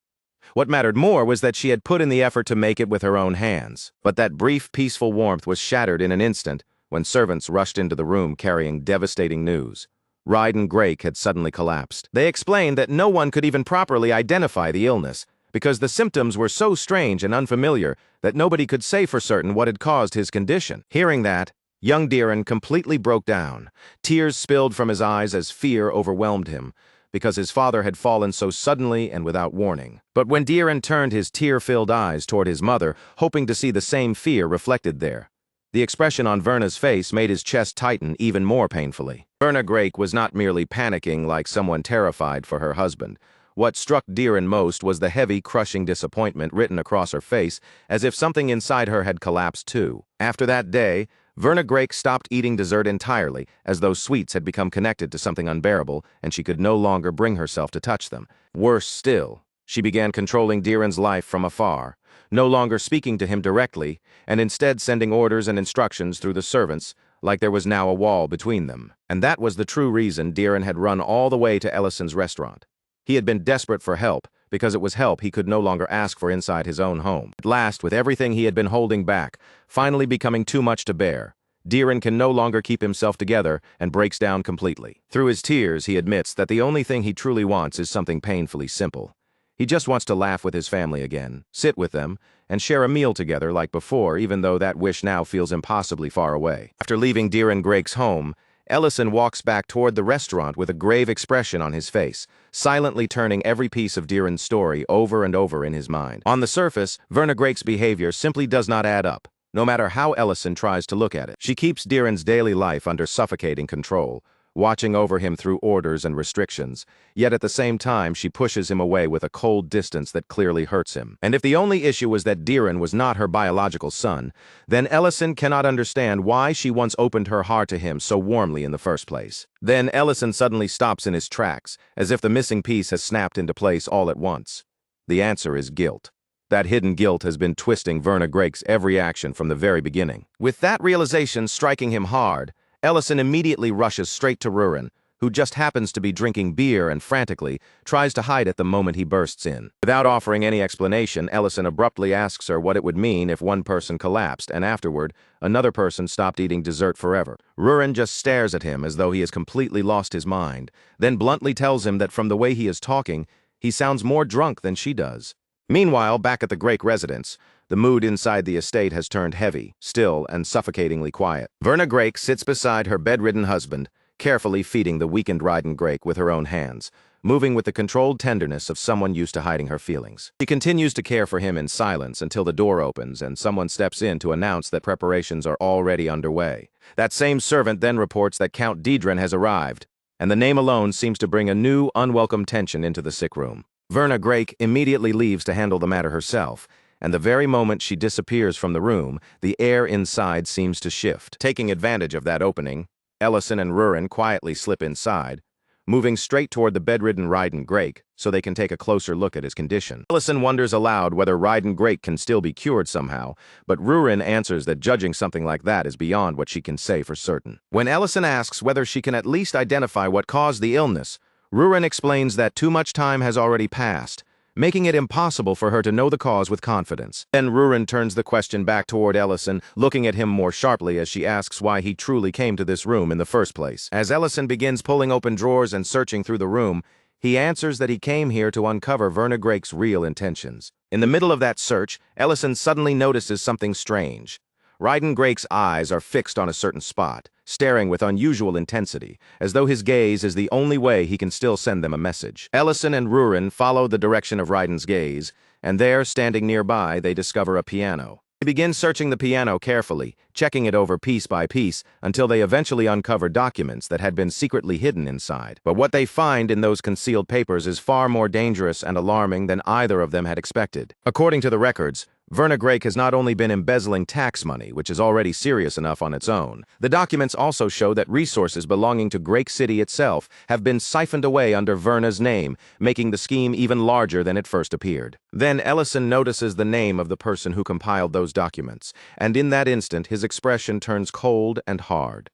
[SPEAKER 1] What mattered more was that she had put in the effort to make it with her own hands. But that brief, peaceful warmth was shattered in an instant when servants rushed into the room carrying devastating news. Ryden Grake had suddenly collapsed. They explained that no one could even properly identify the illness, because the symptoms were so strange and unfamiliar that nobody could say for certain what had caused his condition. Hearing that, young Diren completely broke down. Tears spilled from his eyes as fear overwhelmed him, because his father had fallen so suddenly and without warning. But when Diren turned his tear-filled eyes toward his mother, hoping to see the same fear reflected there, the expression on Verna's face made his chest tighten even more painfully. Verna Grake was not merely panicking like someone terrified for her husband. What struck Diren most was the heavy, crushing disappointment written across her face, as if something inside her had collapsed too. After that day, Verna Grake stopped eating dessert entirely, as though sweets had become connected to something unbearable, and she could no longer bring herself to touch them. Worse still, she began controlling Diren's life from afar, no longer speaking to him directly, and instead sending orders and instructions through the servants, like there was now a wall between them. And that was the true reason Diren had run all the way to Ellison's restaurant. He had been desperate for help, because it was help he could no longer ask for inside his own home. At last, with everything he had been holding back, finally becoming too much to bear, Diren can no longer keep himself together and breaks down completely. Through his tears, he admits that the only thing he truly wants is something painfully simple. He just wants to laugh with his family again, sit with them, and share a meal together like before, even though that wish now feels impossibly far away. After leaving Diren Grake's home, Ellison walks back toward the restaurant with a grave expression on his face, silently turning every piece of Diren's story over and over in his mind. On the surface, Verna Grake's behavior simply does not add up, no matter how Ellison tries to look at it. She keeps Diren's daily life under suffocating control, watching over him through orders and restrictions, yet at the same time she pushes him away with a cold distance that clearly hurts him. And if the only issue was that Diren was not her biological son, then Ellison cannot understand why she once opened her heart to him so warmly in the first place. Then Ellison suddenly stops in his tracks, as if the missing piece has snapped into place all at once. The answer is guilt. That hidden guilt has been twisting Verna Grake's every action from the very beginning. With that realization striking him hard, Ellison immediately rushes straight to Ruren, who just happens to be drinking beer and frantically tries to hide it the moment he bursts in. Without offering any explanation, Ellison abruptly asks her what it would mean if one person collapsed and afterward, another person stopped eating dessert forever. Ruren just stares at him as though he has completely lost his mind, then bluntly tells him that from the way he is talking, he sounds more drunk than she does. Meanwhile, back at the Grake residence, the mood inside the estate has turned heavy, still, and suffocatingly quiet. Verna Grake sits beside her bedridden husband, carefully feeding the weakened Ryden Grake with her own hands, moving with the controlled tenderness of someone used to hiding her feelings. She continues to care for him in silence until the door opens and someone steps in to announce that preparations are already underway. That same servant then reports that Count Dedren has arrived, and the name alone seems to bring a new, unwelcome tension into the sick room. Verna Grake immediately leaves to handle the matter herself, and the very moment she disappears from the room, the air inside seems to shift. Taking advantage of that opening, Ellison and Ruren quietly slip inside, moving straight toward the bedridden Ryden Grake so they can take a closer look at his condition. Ellison wonders aloud whether Ryden Grake can still be cured somehow, but Ruren answers that judging something like that is beyond what she can say for certain. When Ellison asks whether she can at least identify what caused the illness, Ruren explains that too much time has already passed, making it impossible for her to know the cause with confidence. Then Ruren turns the question back toward Ellison, looking at him more sharply as she asks why he truly came to this room in the first place. As Ellison begins pulling open drawers and searching through the room, he answers that he came here to uncover Verna Grake's real intentions. In the middle of that search, Ellison suddenly notices something strange. Ryden Grake's eyes are fixed on a certain spot, staring with unusual intensity, as though his gaze is the only way he can still send them a message. Ellison and Ruren follow the direction of Ryden's gaze, and there, standing nearby, they discover a piano. They begin searching the piano carefully, checking it over piece by piece, until they eventually uncover documents that had been secretly hidden inside. But what they find in those concealed papers is far more dangerous and alarming than either of them had expected. According to the records, Verna Grake has not only been embezzling tax money, which is already serious enough on its own. The documents also show that resources belonging to Grake City itself have been siphoned away under Verna's name, making the scheme even larger than it first appeared. Then Ellison notices the name of the person who compiled those documents, and in that instant his expression turns cold and hard.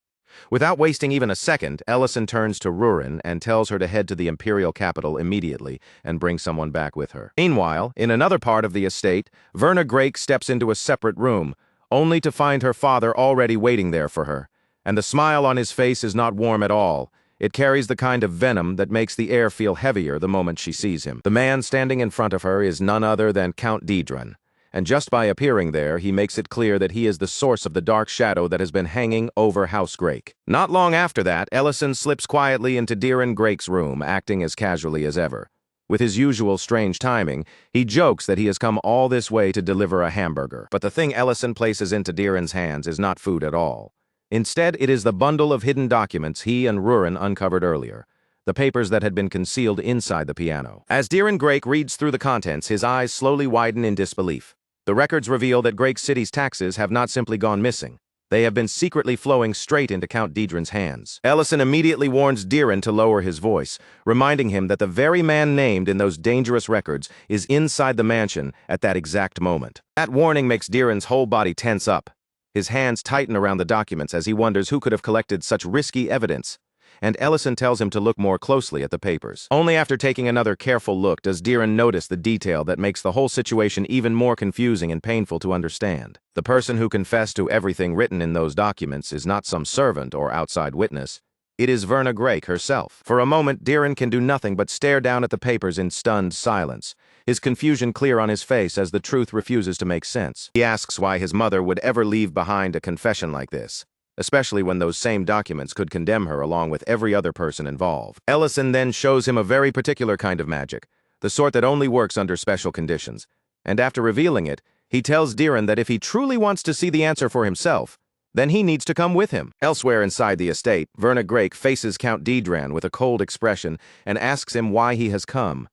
[SPEAKER 1] Without wasting even a second, Ellison turns to Rurin and tells her to head to the imperial capital immediately and bring someone back with her. Meanwhile, in another part of the estate, Verna Drake steps into a separate room, only to find her father already waiting there for her. And the smile on his face is not warm at all. It carries the kind of venom that makes the air feel heavier the moment she sees him. The man standing in front of her is none other than Count Didran, and just by appearing there, he makes it clear that he is the source of the dark shadow that has been hanging over House Drake. Not long after that, Ellison slips quietly into Diran Drake's room, acting as casually as ever. With his usual strange timing, he jokes that he has come all this way to deliver a hamburger. But the thing Ellison places into Diran's hands is not food at all. Instead, it is the bundle of hidden documents he and Rurin uncovered earlier, the papers that had been concealed inside the piano. As Diran Drake reads through the contents, his eyes slowly widen in disbelief. The records reveal that Drake City's taxes have not simply gone missing. They have been secretly flowing straight into Count Didran's hands. Ellison immediately warns Diran to lower his voice, reminding him that the very man named in those dangerous records is inside the mansion at that exact moment. That warning makes Diran's whole body tense up. His hands tighten around the documents as he wonders who could have collected such risky evidence, and Ellison tells him to look more closely at the papers. Only after taking another careful look does Diran notice the detail that makes the whole situation even more confusing and painful to understand. The person who confessed to everything written in those documents is not some servant or outside witness. It is Verna Drake herself. For a moment, Diran can do nothing but stare down at the papers in stunned silence, his confusion clear on his face as the truth refuses to make sense. He asks why his mother would ever leave behind a confession like this, especially when those same documents could condemn her along with every other person involved. Ellison then shows him a very particular kind of magic, the sort that only works under special conditions, and after revealing it, he tells Diran that if he truly wants to see the answer for himself, then he needs to come with him. Elsewhere inside the estate, Verna Drake faces Count Didran with a cold expression and asks him why he has come.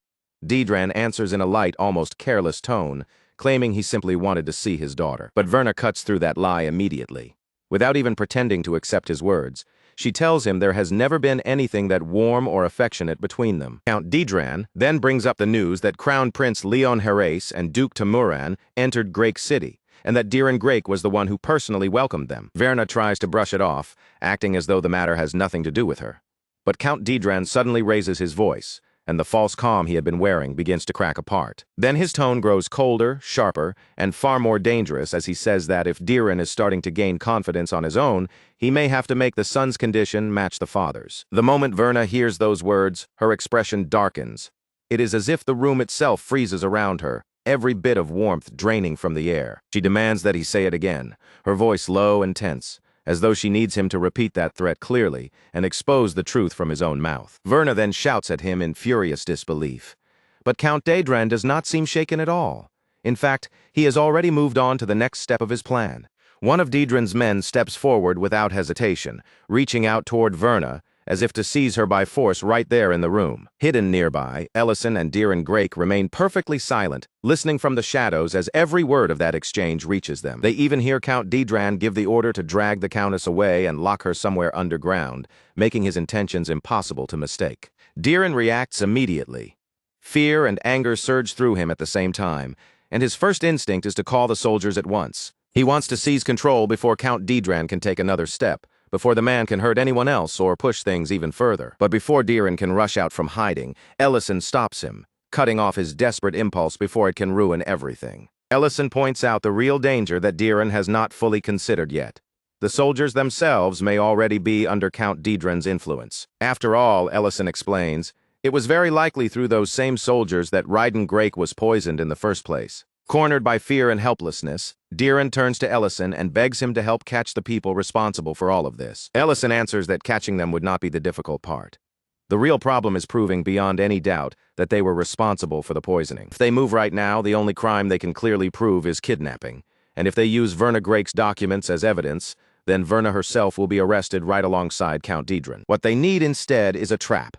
[SPEAKER 1] Didran answers in a light, almost careless tone, claiming he simply wanted to see his daughter. But Verna cuts through that lie immediately. Without even pretending to accept his words, she tells him there has never been anything that warm or affectionate between them. Count Didran then brings up the news that Crown Prince Leon Herase and Duke Tamuran entered Drake City, and that Diran Drake was the one who personally welcomed them. Verna tries to brush it off, acting as though the matter has nothing to do with her. But Count Didran suddenly raises his voice, and the false calm he had been wearing begins to crack apart. Then his tone grows colder, sharper, and far more dangerous as he says that if Diran is starting to gain confidence on his own, he may have to make the son's condition match the father's. The moment Verna hears those words, her expression darkens. It is as if the room itself freezes around her, every bit of warmth draining from the air. She demands that he say it again, her voice low and tense, as though she needs him to repeat that threat clearly and expose the truth from his own mouth. Verna then shouts at him in furious disbelief. But Count Didran does not seem shaken at all. In fact, he has already moved on to the next step of his plan. One of Didran's men steps forward without hesitation, reaching out toward Verna, as if to seize her by force right there in the room. Hidden nearby, Ellison and Diran Drake remain perfectly silent, listening from the shadows as every word of that exchange reaches them. They even hear Count Didran give the order to drag the Countess away and lock her somewhere underground, making his intentions impossible to mistake. Diran reacts immediately. Fear and anger surge through him at the same time, and his first instinct is to call the soldiers at once. He wants to seize control before Count Didran can take another step, before the man can hurt anyone else or push things even further. But before Diran can rush out from hiding, Ellison stops him, cutting off his desperate impulse before it can ruin everything. Ellison points out the real danger that Diran has not fully considered yet. The soldiers themselves may already be under Count Didran's influence. After all, Ellison explains, it was very likely through those same soldiers that Ryden Drake was poisoned in the first place. Cornered by fear and helplessness, Diran turns to Ellison and begs him to help catch the people responsible for all of this. Ellison answers that catching them would not be the difficult part. The real problem is proving beyond any doubt that they were responsible for the poisoning. If they move right now, the only crime they can clearly prove is kidnapping. And if they use Verna Drake's documents as evidence, then Verna herself will be arrested right alongside Count Didran. What they need instead is a trap.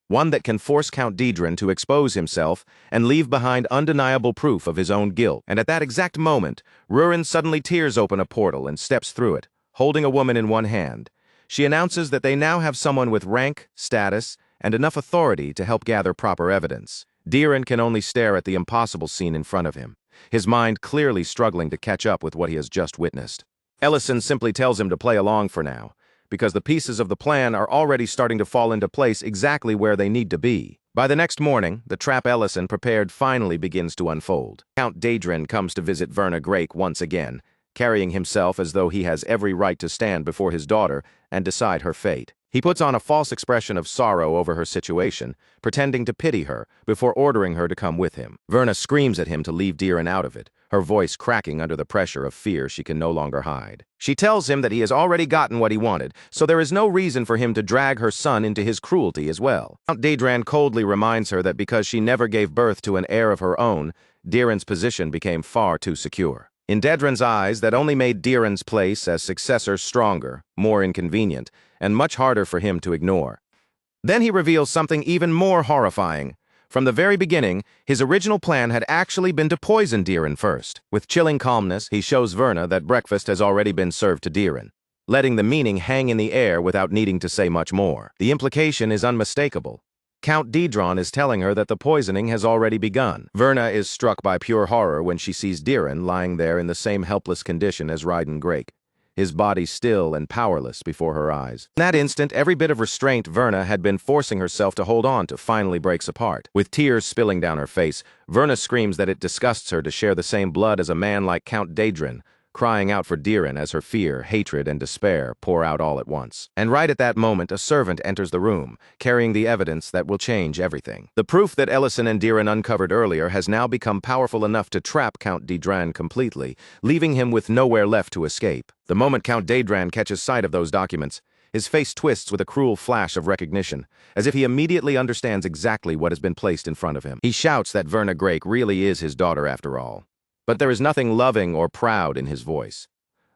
[SPEAKER 1] One that can force Count Didran to expose himself and leave behind undeniable proof of his own guilt. And at that exact moment, Rurin suddenly tears open a portal and steps through it, holding a woman in one hand. She announces that they now have someone with rank, status, and enough authority to help gather proper evidence. Diran can only stare at the impossible scene in front of him, his mind clearly struggling to catch up with what he has just witnessed. Ellison simply tells him to play along for now, because the pieces of the plan are already starting to fall into place exactly where they need to be. By the next morning, the trap Ellison prepared finally begins to unfold. Count Daedrin comes to visit Verna Drake once again, carrying himself as though he has every right to stand before his daughter and decide her fate. He puts on a false expression of sorrow over her situation, pretending to pity her before ordering her to come with him. Verna screams at him to leave Diren out of it, her voice cracking under the pressure of fear she can no longer hide. She tells him that he has already gotten what he wanted, so there is no reason for him to drag her son into his cruelty as well. Count Daedrin coldly reminds her that because she never gave birth to an heir of her own, Diren's position became far too secure. In Daedrin's eyes, that only made Diren's place as successor stronger, more inconvenient, and much harder for him to ignore. Then he reveals something even more horrifying. From the very beginning, his original plan had actually been to poison Diren first. With chilling calmness, he shows Verna that breakfast has already been served to Diren, letting the meaning hang in the air without needing to say much more. The implication is unmistakable. Count Daedrin is telling her that the poisoning has already begun. Verna is struck by pure horror when she sees Diren lying there in the same helpless condition as Ryden Drake, his body still and powerless before her eyes. In that instant, every bit of restraint Verna had been forcing herself to hold on to finally breaks apart. With tears spilling down her face, Verna screams that it disgusts her to share the same blood as a man like Count Daedrin, crying out for Diren as her fear, hatred, and despair pour out all at once. And right at that moment, a servant enters the room, carrying the evidence that will change everything. The proof that Ellison and Diren uncovered earlier has now become powerful enough to trap Count Daedrin completely, leaving him with nowhere left to escape. The moment Count Daedrin catches sight of those documents, his face twists with a cruel flash of recognition, as if he immediately understands exactly what has been placed in front of him. He shouts that Verna Drake really is his daughter after all. But there is nothing loving or proud in his voice.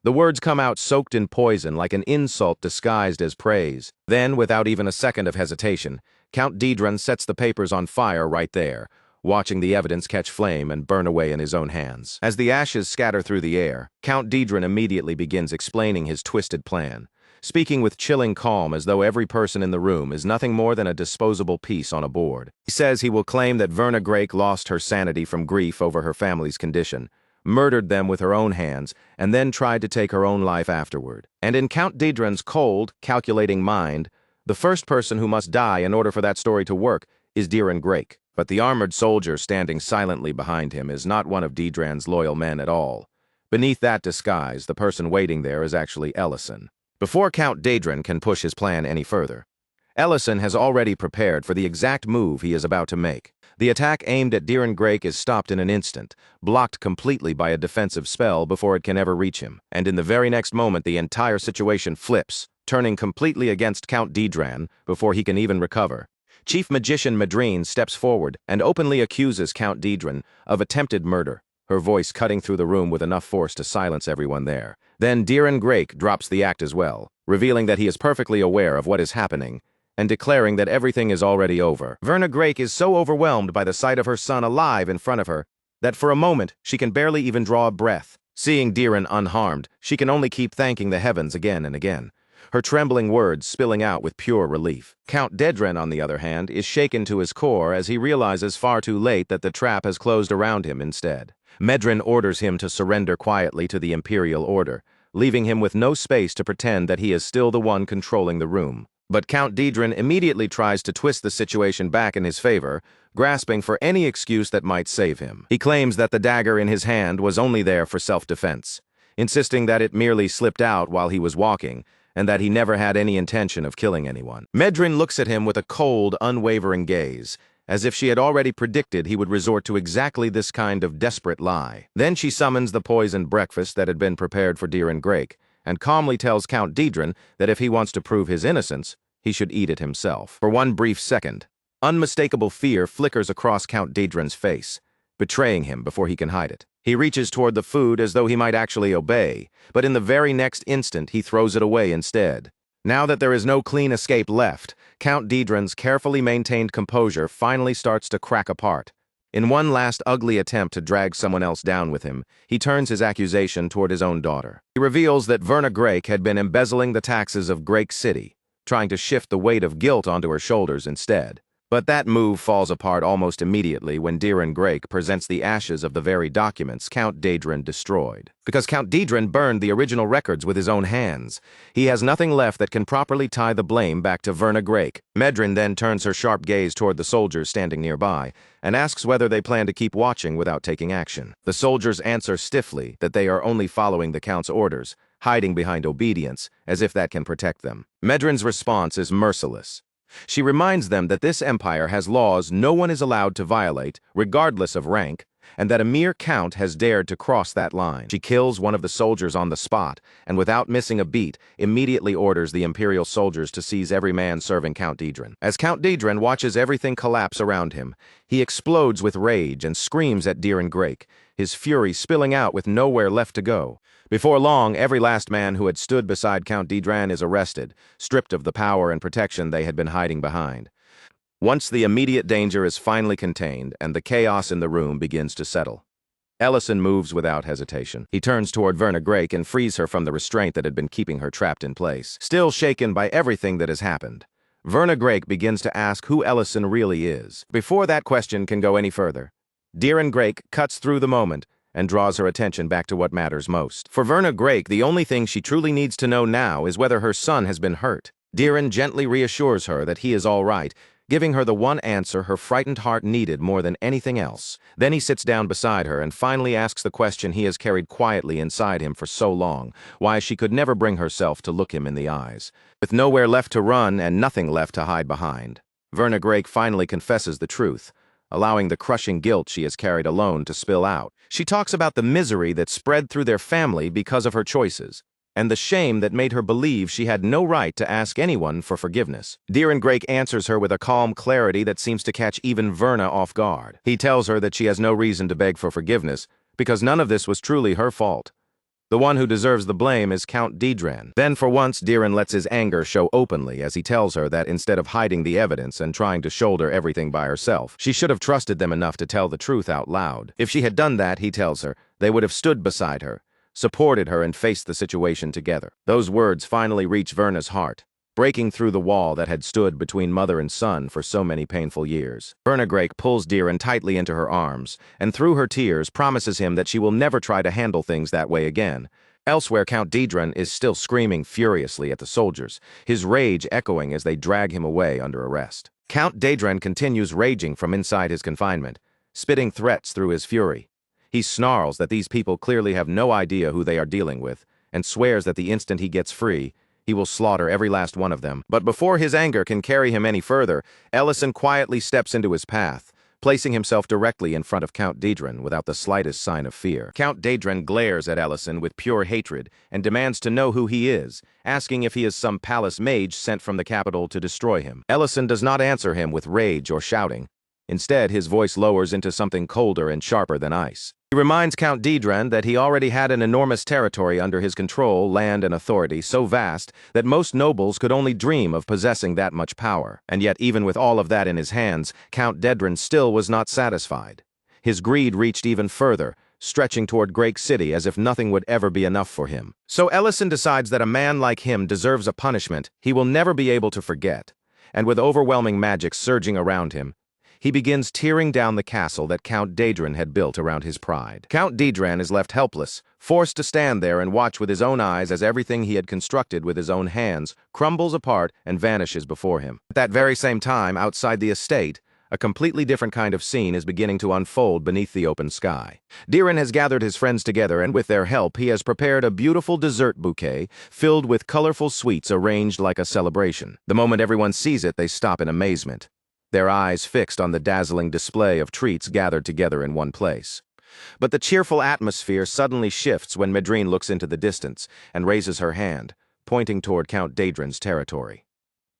[SPEAKER 1] The words come out soaked in poison like an insult disguised as praise. Then, without even a second of hesitation, Count Daedrin sets the papers on fire right there, watching the evidence catch flame and burn away in his own hands. As the ashes scatter through the air, Count Daedrin immediately begins explaining his twisted plan, speaking with chilling calm as though every person in the room is nothing more than a disposable piece on a board. He says he will claim that Verna Drake lost her sanity from grief over her family's condition, murdered them with her own hands, and then tried to take her own life afterward. And in Count Daedrin's cold, calculating mind, the first person who must die in order for that story to work is Diren Drake. But the armored soldier standing silently behind him is not one of Daedrin's loyal men at all. Beneath that disguise, the person waiting there is actually Ellison. Before Count Daedrin can push his plan any further, Ellison has already prepared for the exact move he is about to make. The attack aimed at Diren Drake is stopped in an instant, blocked completely by a defensive spell before it can ever reach him. And in the very next moment, the entire situation flips, turning completely against Count Daedrin before he can even recover. Chief Magician Madrine steps forward and openly accuses Count Daedrin of attempted murder, her voice cutting through the room with enough force to silence everyone there. Then Diren Drake drops the act as well, revealing that he is perfectly aware of what is happening and declaring that everything is already over. Verna Drake is so overwhelmed by the sight of her son alive in front of her that for a moment she can barely even draw a breath. Seeing Diren unharmed, she can only keep thanking the heavens again and again, her trembling words spilling out with pure relief. Count Daedrin, on the other hand, is shaken to his core as he realizes far too late that the trap has closed around him instead. Medrin orders him to surrender quietly to the Imperial Order, leaving him with no space to pretend that he is still the one controlling the room. But Count Daedrin immediately tries to twist the situation back in his favor, grasping for any excuse that might save him. He claims that the dagger in his hand was only there for self-defense, insisting that it merely slipped out while he was walking, and that he never had any intention of killing anyone. Medrin looks at him with a cold, unwavering gaze, as if she had already predicted he would resort to exactly this kind of desperate lie. Then she summons the poisoned breakfast that had been prepared for Diren Drake, and calmly tells Count Daedrin that if he wants to prove his innocence, he should eat it himself. For one brief second, unmistakable fear flickers across Count Daedrin's face, betraying him before he can hide it. He reaches toward the food as though he might actually obey, but in the very next instant he throws it away instead. Now that there is no clean escape left, Count Daedrin's carefully maintained composure finally starts to crack apart. In one last ugly attempt to drag someone else down with him, he turns his accusation toward his own daughter. He reveals that Verna Drake had been embezzling the taxes of Drake City, trying to shift the weight of guilt onto her shoulders instead. But that move falls apart almost immediately when Diren Grake presents the ashes of the very documents Count Daedrin destroyed. Because Count Daedrin burned the original records with his own hands, he has nothing left that can properly tie the blame back to Verna Grake. Medrin then turns her sharp gaze toward the soldiers standing nearby and asks whether they plan to keep watching without taking action. The soldiers answer stiffly that they are only following the Count's orders, hiding behind obedience, as if that can protect them. Medrin's response is merciless. She reminds them that this empire has laws no one is allowed to violate, regardless of rank, and that a mere count has dared to cross that line. She kills one of the soldiers on the spot, and without missing a beat, immediately orders the Imperial soldiers to seize every man serving Count Daedrin. As Count Daedrin watches everything collapse around him, he explodes with rage and screams at Diren Grake, his fury spilling out with nowhere left to go. Before long, every last man who had stood beside Count Daedrin is arrested, stripped of the power and protection they had been hiding behind. Once the immediate danger is finally contained and the chaos in the room begins to settle, Ellison moves without hesitation. He turns toward Verna Grake and frees her from the restraint that had been keeping her trapped in place. Still shaken by everything that has happened, Verna Grake begins to ask who Ellison really is. Before that question can go any further, Diren Grake cuts through the moment and draws her attention back to what matters most. For Verna Grake, the only thing she truly needs to know now is whether her son has been hurt. Diren gently reassures her that he is all right, giving her the one answer her frightened heart needed more than anything else. Then he sits down beside her and finally asks the question he has carried quietly inside him for so long, why she could never bring herself to look him in the eyes. With nowhere left to run and nothing left to hide behind, Verna Grake finally confesses the truth, allowing the crushing guilt she has carried alone to spill out. She talks about the misery that spread through their family because of her choices, and the shame that made her believe she had no right to ask anyone for forgiveness. Diren Grake answers her with a calm clarity that seems to catch even Verna off guard. He tells her that she has no reason to beg for forgiveness, because none of this was truly her fault. The one who deserves the blame is Count Daedrin. Then for once, Diren lets his anger show openly as he tells her that instead of hiding the evidence and trying to shoulder everything by herself, she should have trusted them enough to tell the truth out loud. If she had done that, he tells her, they would have stood beside her, supported her and faced the situation together. Those words finally reach Verna's heart, breaking through the wall that had stood between mother and son for so many painful years. Verna Grake pulls Diren tightly into her arms, and through her tears promises him that she will never try to handle things that way again. Elsewhere, Count Daedrin is still screaming furiously at the soldiers, his rage echoing as they drag him away under arrest. Count Daedrin continues raging from inside his confinement, spitting threats through his fury. He snarls that these people clearly have no idea who they are dealing with, and swears that the instant he gets free, he will slaughter every last one of them. But before his anger can carry him any further, Ellison quietly steps into his path, placing himself directly in front of Count Daedrin without the slightest sign of fear. Count Daedrin glares at Ellison with pure hatred and demands to know who he is, asking if he is some palace mage sent from the capital to destroy him. Ellison does not answer him with rage or shouting. Instead, his voice lowers into something colder and sharper than ice. He reminds Count Daedrin that he already had an enormous territory under his control, land and authority so vast that most nobles could only dream of possessing that much power. And yet, even with all of that in his hands, Count Daedrin still was not satisfied. His greed reached even further, stretching toward Grake City as if nothing would ever be enough for him. So Ellison decides that a man like him deserves a punishment he will never be able to forget. And with overwhelming magic surging around him, he begins tearing down the castle that Count Daedrin had built around his pride. Count Daedrin is left helpless, forced to stand there and watch with his own eyes as everything he had constructed with his own hands crumbles apart and vanishes before him. At that very same time, outside the estate, a completely different kind of scene is beginning to unfold beneath the open sky. Diren has gathered his friends together, and with their help, he has prepared a beautiful dessert bouquet filled with colorful sweets arranged like a celebration. The moment everyone sees it, they stop in amazement, their eyes fixed on the dazzling display of treats gathered together in one place. But the cheerful atmosphere suddenly shifts when Medrin looks into the distance and raises her hand, pointing toward Count Daedrin's territory.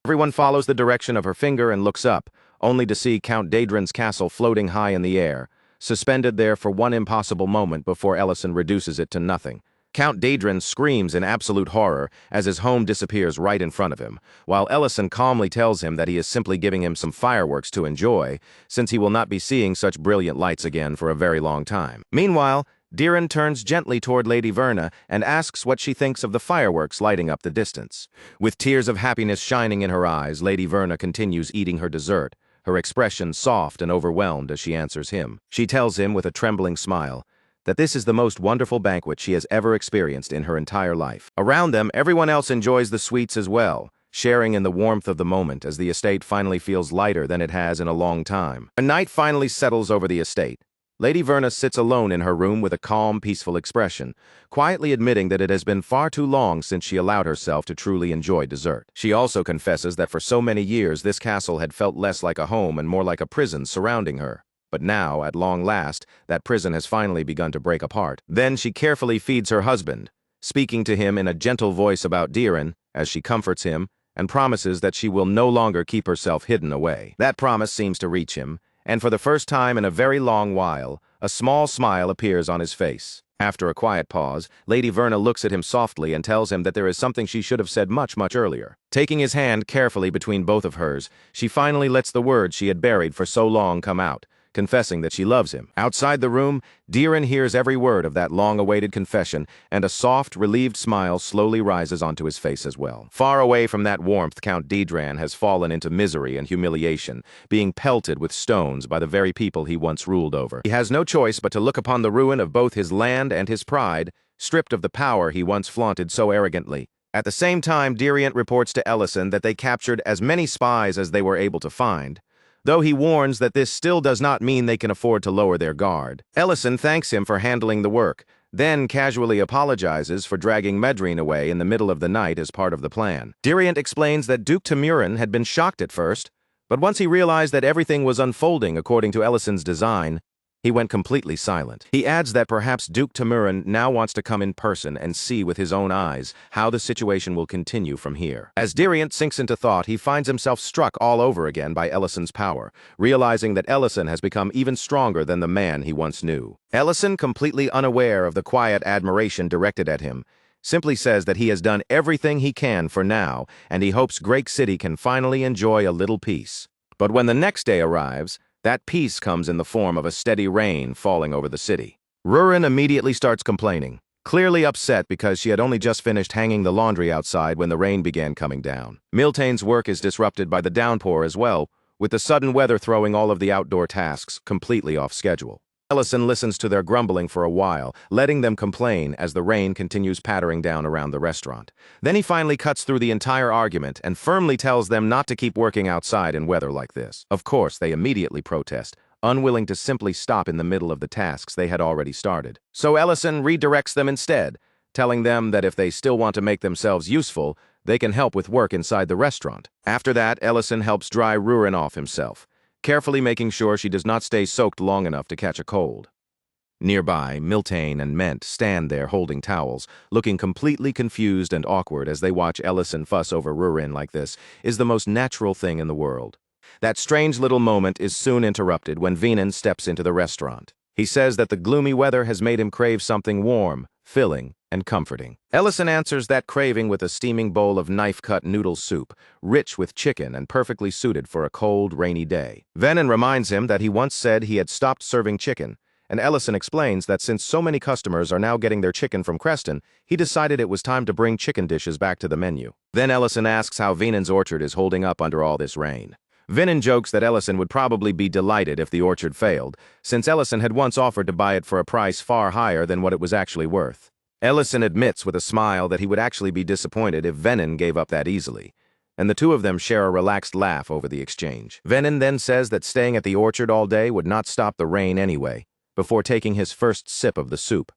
[SPEAKER 1] Everyone follows the direction of her finger and looks up, only to see Count Daedrin's castle floating high in the air, suspended there for one impossible moment before Ellison reduces it to nothing. Count Daedrin screams in absolute horror as his home disappears right in front of him, while Ellison calmly tells him that he is simply giving him some fireworks to enjoy, since he will not be seeing such brilliant lights again for a very long time. Meanwhile, Diren turns gently toward Lady Verna and asks what she thinks of the fireworks lighting up the distance. With tears of happiness shining in her eyes, Lady Verna continues eating her dessert, her expression soft and overwhelmed as she answers him. She tells him with a trembling smile that this is the most wonderful banquet she has ever experienced in her entire life. Around them, everyone else enjoys the sweets as well, sharing in the warmth of the moment as the estate finally feels lighter than it has in a long time. A night finally settles over the estate. Lady Verna sits alone in her room with a calm, peaceful expression, quietly admitting that it has been far too long since she allowed herself to truly enjoy dessert. She also confesses that for so many years this castle had felt less like a home and more like a prison surrounding her. But now, at long last, that prison has finally begun to break apart. Then she carefully feeds her husband, speaking to him in a gentle voice about Diren, as she comforts him, and promises that she will no longer keep herself hidden away. That promise seems to reach him, and for the first time in a very long while, a small smile appears on his face. After a quiet pause, Lady Verna looks at him softly and tells him that there is something she should have said much earlier. Taking his hand carefully between both of hers, she finally lets the words she had buried for so long come out, confessing that she loves him. Outside the room, Diren hears every word of that long-awaited confession, and a soft, relieved smile slowly rises onto his face as well. Far away from that warmth, Count Didran has fallen into misery and humiliation, being pelted with stones by the very people he once ruled over. He has no choice but to look upon the ruin of both his land and his pride, stripped of the power he once flaunted so arrogantly. At the same time, Diriant reports to Ellison that they captured as many spies as they were able to find, though he warns that this still does not mean they can afford to lower their guard. Ellison thanks him for handling the work, then casually apologizes for dragging Medrine away in the middle of the night as part of the plan. Diriant explains that Duke Tamurin had been shocked at first, but once he realized that everything was unfolding according to Ellison's design, he went completely silent. He adds that perhaps Duke Tamurin now wants to come in person and see with his own eyes how the situation will continue from here. As Diriant sinks into thought, he finds himself struck all over again by Ellison's power, realizing that Ellison has become even stronger than the man he once knew. Ellison, completely unaware of the quiet admiration directed at him, simply says that he has done everything he can for now, and he hopes Drake City can finally enjoy a little peace. But when the next day arrives, that peace comes in the form of a steady rain falling over the city. Rurin immediately starts complaining, clearly upset because she had only just finished hanging the laundry outside when the rain began coming down. Miltane's work is disrupted by the downpour as well, with the sudden weather throwing all of the outdoor tasks completely off schedule. Ellison listens to their grumbling for a while, letting them complain as the rain continues pattering down around the restaurant. Then he finally cuts through the entire argument and firmly tells them not to keep working outside in weather like this. Of course, they immediately protest, unwilling to simply stop in the middle of the tasks they had already started. So Ellison redirects them instead, telling them that if they still want to make themselves useful, they can help with work inside the restaurant. After that, Ellison helps dry Rurin off himself, carefully making sure she does not stay soaked long enough to catch a cold. Nearby, Miltane and Ment stand there holding towels, looking completely confused and awkward as they watch Ellison fuss over Rurin like this is the most natural thing in the world. That strange little moment is soon interrupted when Venan steps into the restaurant. He says that the gloomy weather has made him crave something warm, filling, and comforting. Ellison answers that craving with a steaming bowl of knife-cut noodle soup, rich with chicken and perfectly suited for a cold, rainy day. Venan reminds him that he once said he had stopped serving chicken, and Ellison explains that since so many customers are now getting their chicken from Creston, he decided it was time to bring chicken dishes back to the menu. Then Ellison asks how Venan's orchard is holding up under all this rain. Venan jokes that Ellison would probably be delighted if the orchard failed, since Ellison had once offered to buy it for a price far higher than what it was actually worth. Ellison admits with a smile that he would actually be disappointed if Venan gave up that easily, and the two of them share a relaxed laugh over the exchange. Venan then says that staying at the orchard all day would not stop the rain anyway, before taking his first sip of the soup.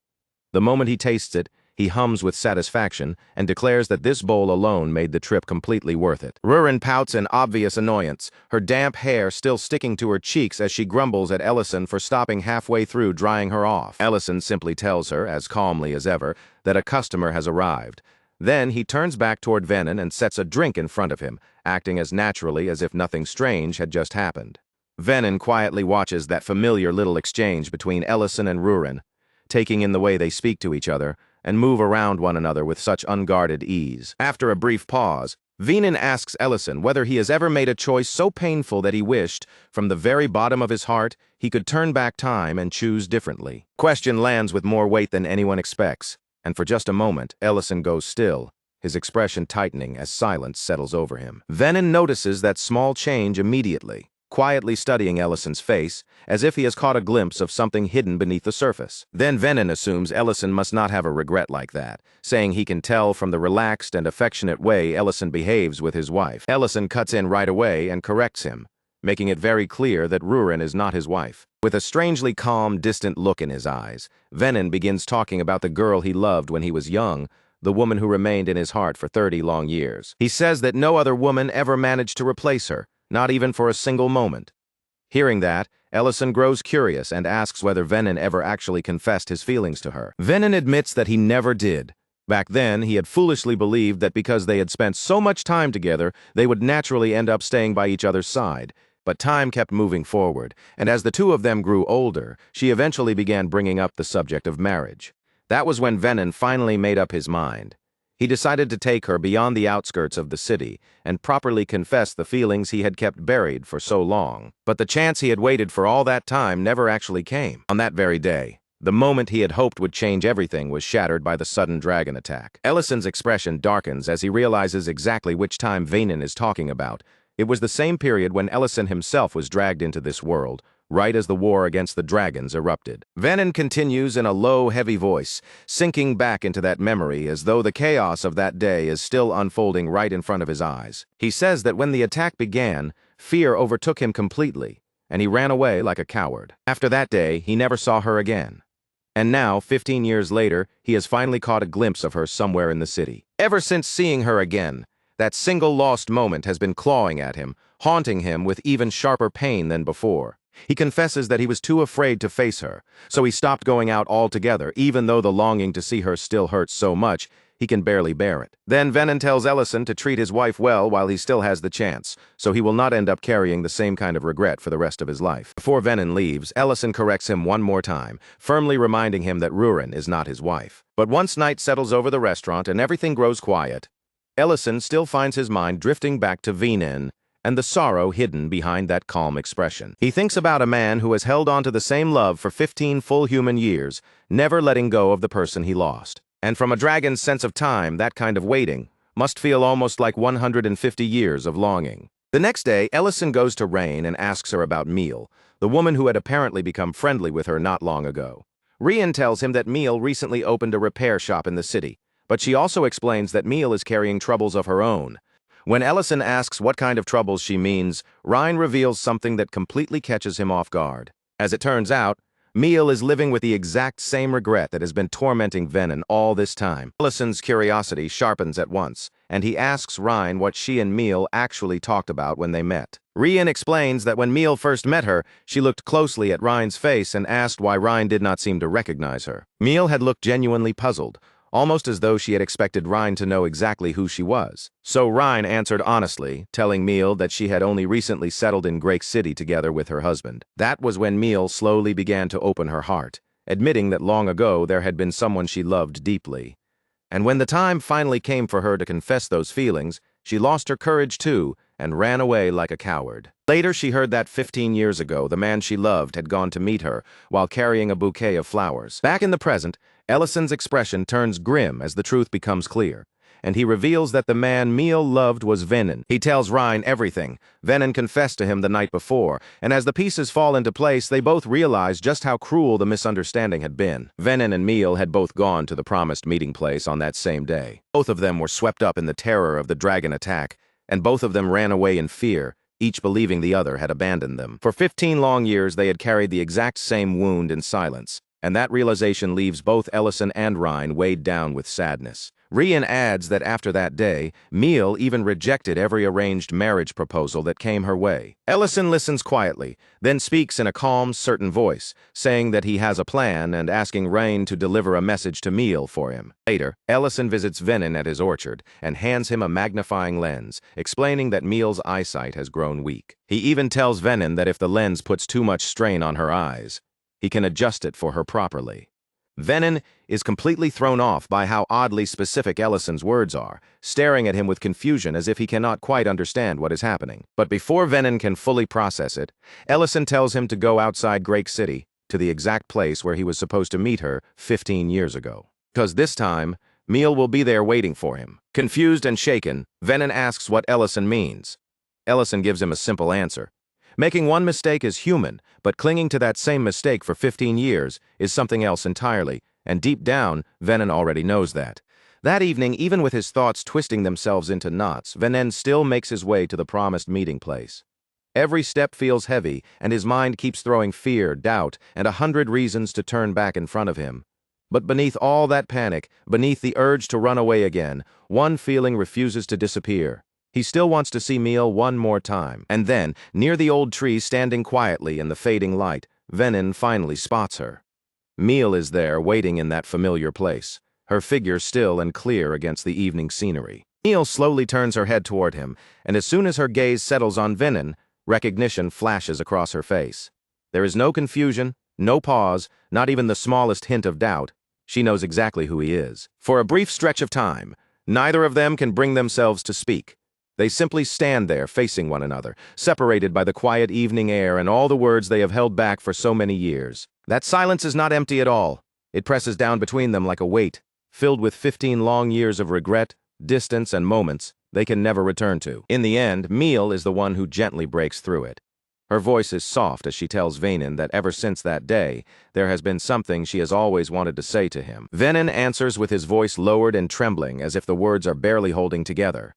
[SPEAKER 1] The moment he tastes it, he hums with satisfaction and declares that this bowl alone made the trip completely worth it. Rurin pouts in obvious annoyance, her damp hair still sticking to her cheeks as she grumbles at Ellison for stopping halfway through drying her off. Ellison simply tells her, as calmly as ever, that a customer has arrived. Then he turns back toward Venan and sets a drink in front of him, acting as naturally as if nothing strange had just happened. Venan quietly watches that familiar little exchange between Ellison and Rurin, taking in the way they speak to each other and move around one another with such unguarded ease. After a brief pause, Venan asks Ellison whether he has ever made a choice so painful that he wished, from the very bottom of his heart, he could turn back time and choose differently. Question lands with more weight than anyone expects, and for just a moment, Ellison goes still, his expression tightening as silence settles over him. Venan notices that small change immediately, quietly studying Ellison's face, as if he has caught a glimpse of something hidden beneath the surface. Then Venin assumes Ellison must not have a regret like that, saying he can tell from the relaxed and affectionate way Ellison behaves with his wife. Ellison cuts in right away and corrects him, making it very clear that Rurin is not his wife. With a strangely calm, distant look in his eyes, Venin begins talking about the girl he loved when he was young, the woman who remained in his heart for 30 long years. He says that no other woman ever managed to replace her, not even for a single moment. Hearing that, Ellison grows curious and asks whether Venin ever actually confessed his feelings to her. Venin admits that he never did. Back then, he had foolishly believed that because they had spent so much time together, they would naturally end up staying by each other's side. But time kept moving forward, and as the two of them grew older, she eventually began bringing up the subject of marriage. That was when Venin finally made up his mind. He decided to take her beyond the outskirts of the city and properly confess the feelings he had kept buried for so long. But the chance he had waited for all that time never actually came. On that very day, the moment he had hoped would change everything was shattered by the sudden dragon attack. Ellison's expression darkens as he realizes exactly which time Venin is talking about. It was the same period when Ellison himself was dragged into this world, right as the war against the dragons erupted. Venin continues in a low, heavy voice, sinking back into that memory as though the chaos of that day is still unfolding right in front of his eyes. He says that when the attack began, fear overtook him completely, and he ran away like a coward. After that day, he never saw her again. And now, 15 years later, he has finally caught a glimpse of her somewhere in the city. Ever since seeing her again, that single lost moment has been clawing at him, haunting him with even sharper pain than before. He confesses that he was too afraid to face her, so he stopped going out altogether, even though the longing to see her still hurts so much, he can barely bear it. Then Venin tells Ellison to treat his wife well while he still has the chance, so he will not end up carrying the same kind of regret for the rest of his life. Before Venin leaves, Ellison corrects him one more time, firmly reminding him that Rurin is not his wife. But once night settles over the restaurant and everything grows quiet, Ellison still finds his mind drifting back to Venin and the sorrow hidden behind that calm expression. He thinks about a man who has held on to the same love for 15 full human years, never letting go of the person he lost. And from a dragon's sense of time, that kind of waiting must feel almost like 150 years of longing. The next day, Ellison goes to Rain and asks her about Meal, the woman who had apparently become friendly with her not long ago. Rian tells him that Meal recently opened a repair shop in the city, but she also explains that Meal is carrying troubles of her own. When Ellison asks what kind of troubles she means, Ryan reveals something that completely catches him off guard. As it turns out, Meal is living with the exact same regret that has been tormenting Venin all this time. Ellison's curiosity sharpens at once, and he asks Ryan what she and Meal actually talked about when they met. Rian explains that when Meal first met her, she looked closely at Ryan's face and asked why Ryan did not seem to recognize her. Meal had looked genuinely puzzled, almost as though she had expected Ryan to know exactly who she was. So Ryan answered honestly, telling Meal that she had only recently settled in Great City together with her husband. That was when Meal slowly began to open her heart, admitting that long ago there had been someone she loved deeply. And when the time finally came for her to confess those feelings, she lost her courage too and ran away like a coward. Later she heard that 15 years ago the man she loved had gone to meet her while carrying a bouquet of flowers. Back in the present, Ellison's expression turns grim as the truth becomes clear, and he reveals that the man Meal loved was Venin. He tells Ryan everything. Venin confessed to him the night before, and as the pieces fall into place, they both realize just how cruel the misunderstanding had been. Venin and Meal had both gone to the promised meeting place on that same day. Both of them were swept up in the terror of the dragon attack, and both of them ran away in fear, each believing the other had abandoned them. For 15 long years, they had carried the exact same wound in silence, and that realization leaves both Ellison and Ryan weighed down with sadness. Rian adds that after that day, Meal even rejected every arranged marriage proposal that came her way. Ellison listens quietly, then speaks in a calm, certain voice, saying that he has a plan and asking Rain to deliver a message to Meal for him. Later, Ellison visits Venin at his orchard and hands him a magnifying lens, explaining that Meal's eyesight has grown weak. He even tells Venin that if the lens puts too much strain on her eyes, he can adjust it for her properly. Venin is completely thrown off by how oddly specific Ellison's words are, staring at him with confusion as if he cannot quite understand what is happening. But before Venin can fully process it, Ellison tells him to go outside Great City, to the exact place where he was supposed to meet her 15 years ago. Because this time, Meal will be there waiting for him. Confused and shaken, Venin asks what Ellison means. Ellison gives him a simple answer. Making one mistake is human, but clinging to that same mistake for 15 years is something else entirely, and deep down, Venin already knows that. That evening, even with his thoughts twisting themselves into knots, Venin still makes his way to the promised meeting place. Every step feels heavy, and his mind keeps throwing fear, doubt, and 100 reasons to turn back in front of him. But beneath all that panic, beneath the urge to run away again, one feeling refuses to disappear. He still wants to see Meal one more time. And then, near the old tree standing quietly in the fading light, Venin finally spots her. Meal is there, waiting in that familiar place, her figure still and clear against the evening scenery. Meal slowly turns her head toward him, and as soon as her gaze settles on Venin, recognition flashes across her face. There is no confusion, no pause, not even the smallest hint of doubt. She knows exactly who he is. For a brief stretch of time, neither of them can bring themselves to speak. They simply stand there facing one another, separated by the quiet evening air and all the words they have held back for so many years. That silence is not empty at all. It presses down between them like a weight, filled with 15 long years of regret, distance, and moments they can never return to. In the end, Meal is the one who gently breaks through it. Her voice is soft as she tells Venin that ever since that day, there has been something she has always wanted to say to him. Venin answers with his voice lowered and trembling as if the words are barely holding together.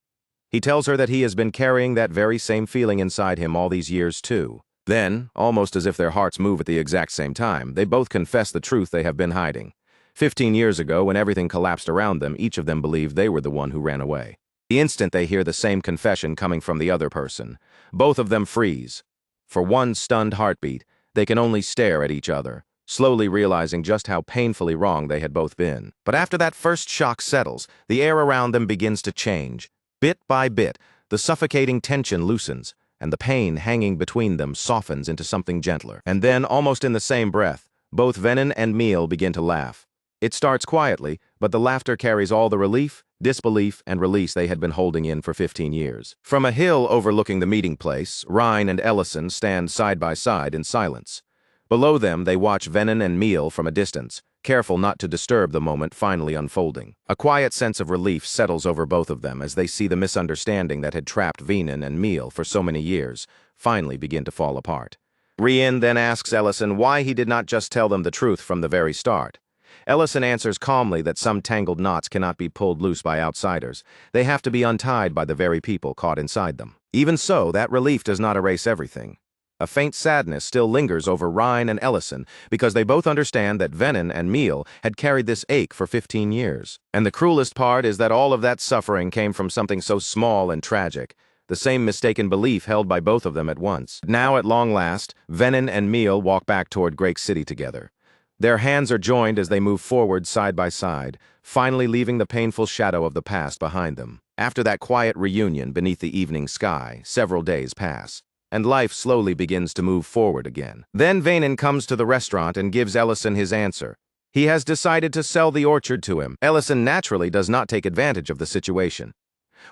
[SPEAKER 1] He tells her that he has been carrying that very same feeling inside him all these years too. Then, almost as if their hearts move at the exact same time, they both confess the truth they have been hiding. 15 years ago, when everything collapsed around them, each of them believed they were the one who ran away. The instant they hear the same confession coming from the other person, both of them freeze. For one stunned heartbeat, they can only stare at each other, slowly realizing just how painfully wrong they had both been. But after that first shock settles, the air around them begins to change. Bit by bit, the suffocating tension loosens, and the pain hanging between them softens into something gentler. And then, almost in the same breath, both Venin and Meal begin to laugh. It starts quietly, but the laughter carries all the relief, disbelief, and release they had been holding in for 15 years. From a hill overlooking the meeting place, Rhine and Ellison stand side by side in silence. Below them, they watch Venin and Meal from a distance, careful not to disturb the moment finally unfolding. A quiet sense of relief settles over both of them as they see the misunderstanding that had trapped Venin and Meal for so many years finally begin to fall apart. Rien then asks Ellison why he did not just tell them the truth from the very start. Ellison answers calmly that some tangled knots cannot be pulled loose by outsiders. They have to be untied by the very people caught inside them. Even so, that relief does not erase everything. A faint sadness still lingers over Rhine and Ellison because they both understand that Venin and Meal had carried this ache for 15 years. And the cruelest part is that all of that suffering came from something so small and tragic, the same mistaken belief held by both of them at once. Now, at long last, Venin and Meal walk back toward Great City together. Their hands are joined as they move forward side by side, finally leaving the painful shadow of the past behind them. After that quiet reunion beneath the evening sky, several days pass, and life slowly begins to move forward again. Then Venin comes to the restaurant and gives Ellison his answer. He has decided to sell the orchard to him. Ellison naturally does not take advantage of the situation.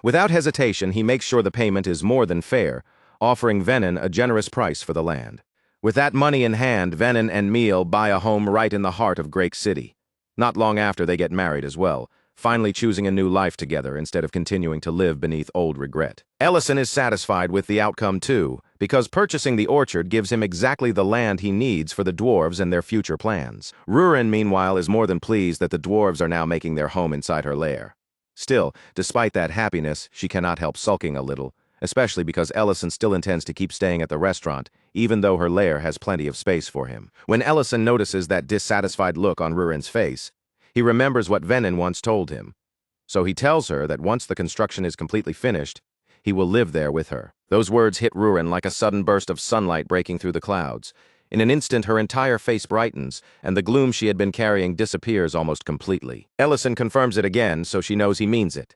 [SPEAKER 1] Without hesitation, he makes sure the payment is more than fair, offering Venin a generous price for the land. With that money in hand, Venin and Meal buy a home right in the heart of Great City. Not long after, they get married as well, finally choosing a new life together instead of continuing to live beneath old regret. Ellison is satisfied with the outcome too, because purchasing the orchard gives him exactly the land he needs for the dwarves and their future plans. Rurin, meanwhile, is more than pleased that the dwarves are now making their home inside her lair. Still, despite that happiness, she cannot help sulking a little, especially because Ellison still intends to keep staying at the restaurant, even though her lair has plenty of space for him. When Ellison notices that dissatisfied look on Rurin's face, he remembers what Venin once told him. So he tells her that once the construction is completely finished, he will live there with her. Those words hit Rurin like a sudden burst of sunlight breaking through the clouds. In an instant, her entire face brightens, and the gloom she had been carrying disappears almost completely. Ellison confirms it again, so she knows he means it.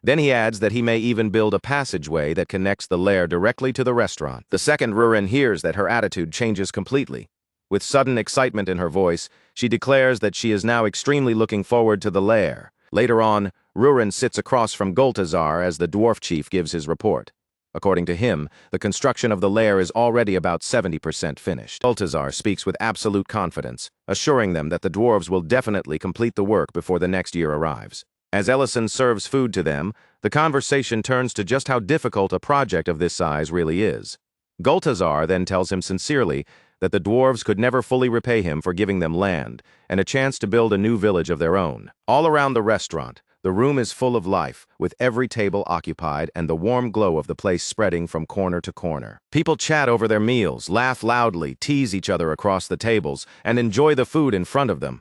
[SPEAKER 1] Then he adds that he may even build a passageway that connects the lair directly to the restaurant. The second Rurin hears that, her attitude changes completely. With sudden excitement in her voice, she declares that she is now extremely looking forward to the lair. Later on, Rurin sits across from Goltazar as the dwarf chief gives his report. According to him, the construction of the lair is already about 70% finished. Goltazar speaks with absolute confidence, assuring them that the dwarves will definitely complete the work before the next year arrives. As Ellison serves food to them, the conversation turns to just how difficult a project of this size really is. Gultazar then tells him sincerely that the dwarves could never fully repay him for giving them land and a chance to build a new village of their own. All around the restaurant, the room is full of life, with every table occupied and the warm glow of the place spreading from corner to corner. People chat over their meals, laugh loudly, tease each other across the tables, and enjoy the food in front of them.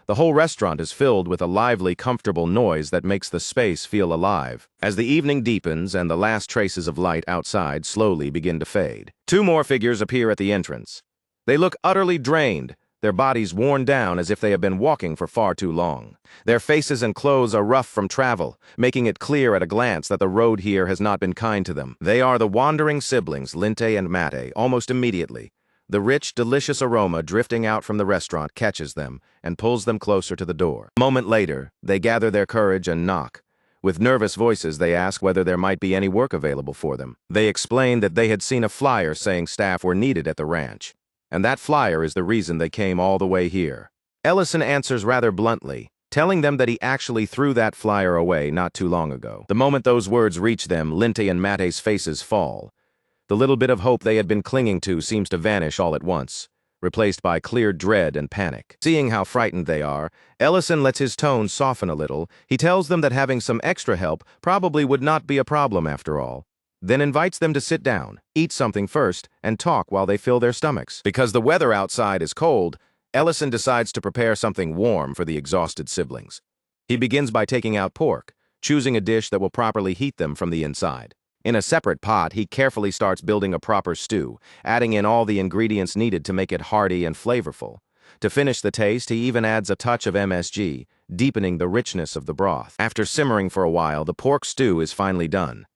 [SPEAKER 1] The whole restaurant is filled with a lively, comfortable noise that makes the space feel alive. As the evening deepens and the last traces of light outside slowly begin to fade, two more figures appear at the entrance. They look utterly drained, their bodies worn down as if they have been walking for far too long. Their faces and clothes are rough from travel, making it clear at a glance that the road here has not been kind to them. They are the wandering siblings, Linte and Mate, almost immediately. The rich, delicious aroma drifting out from the restaurant catches them and pulls them closer to the door. A moment later, they gather their courage and knock. With nervous voices, they ask whether there might be any work available for them. They explain that they had seen a flyer saying staff were needed at the ranch, and that flyer is the reason they came all the way here. Ellison answers rather bluntly, telling them that he actually threw that flyer away not too long ago. The moment those words reach them, Linte and Mate's faces fall. The little bit of hope they had been clinging to seems to vanish all at once, replaced by clear dread and panic. Seeing how frightened they are, Ellison lets his tone soften a little. He tells them that having some extra help probably would not be a problem after all, then invites them to sit down, eat something first, and talk while they fill their stomachs. Because the weather outside is cold, Ellison decides to prepare something warm for the exhausted siblings. He begins by taking out pork, choosing a dish that will properly heat them from the inside. In a separate pot, he carefully starts building a proper stew, adding in all the ingredients needed to make it hearty and flavorful. To finish the taste, he even adds a touch of MSG, deepening the richness of the broth. After simmering for a while, the pork stew is finally done.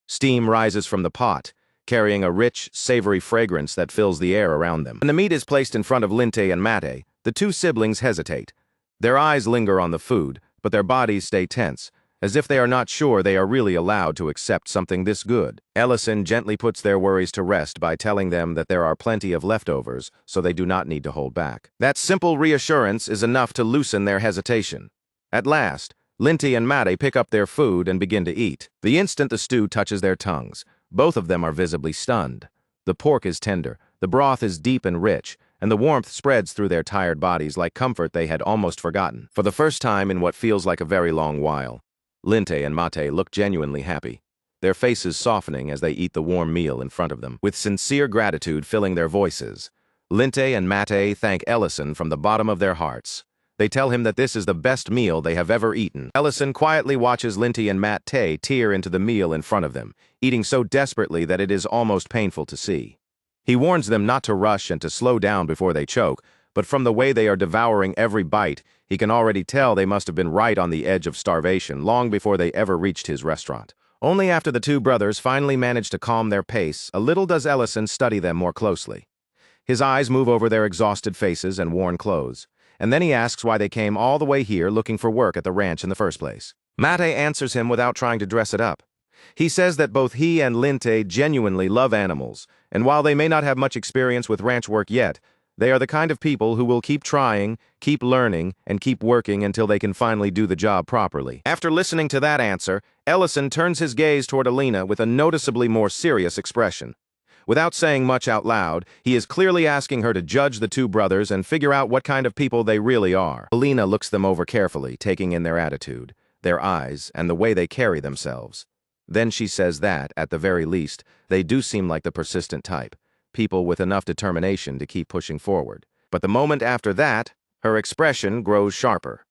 [SPEAKER 1] Steam rises from the pot, carrying a rich, savory fragrance that fills the air around them. When the meat is placed in front of Linte and Mate, the two siblings hesitate. Their eyes linger on the food, but their bodies stay tense, as if they are not sure they are really allowed to accept something this good. Ellison gently puts their worries to rest by telling them that there are plenty of leftovers, so they do not need to hold back. That simple reassurance is enough to loosen their hesitation. At last, Linte and Mate pick up their food and begin to eat. The instant the stew touches their tongues, both of them are visibly stunned. The pork is tender, the broth is deep and rich, and the warmth spreads through their tired bodies like comfort they had almost forgotten. For the first time in what feels like a very long while, Linte and Mate look genuinely happy, their faces softening as they eat the warm meal in front of them. With sincere gratitude filling their voices, Linte and Mate thank Ellison from the bottom of their hearts. They tell him that this is the best meal they have ever eaten. Ellison quietly watches Linte and Mate tear into the meal in front of them, eating so desperately that it is almost painful to see. He warns them not to rush and to slow down before they choke, but from the way they are devouring every bite, he can already tell they must have been right on the edge of starvation long before they ever reached his restaurant. Only after the two brothers finally manage to calm their pace, a little does Ellison study them more closely. His eyes move over their exhausted faces and worn clothes, and then he asks why they came all the way here looking for work at the ranch in the first place. Mate answers him without trying to dress it up. He says that both he and Linte genuinely love animals, and while they may not have much experience with ranch work yet, they are the kind of people who will keep trying, keep learning, and keep working until they can finally do the job properly. After listening to that answer, Ellison turns his gaze toward Elena with a noticeably more serious expression. Without saying much out loud, he is clearly asking her to judge the two brothers and figure out what kind of people they really are. Elena looks them over carefully, taking in their attitude, their eyes, and the way they carry themselves. Then she says that, at the very least, they do seem like the persistent type. People with enough determination to keep pushing forward. But the moment after that, her expression grows sharper.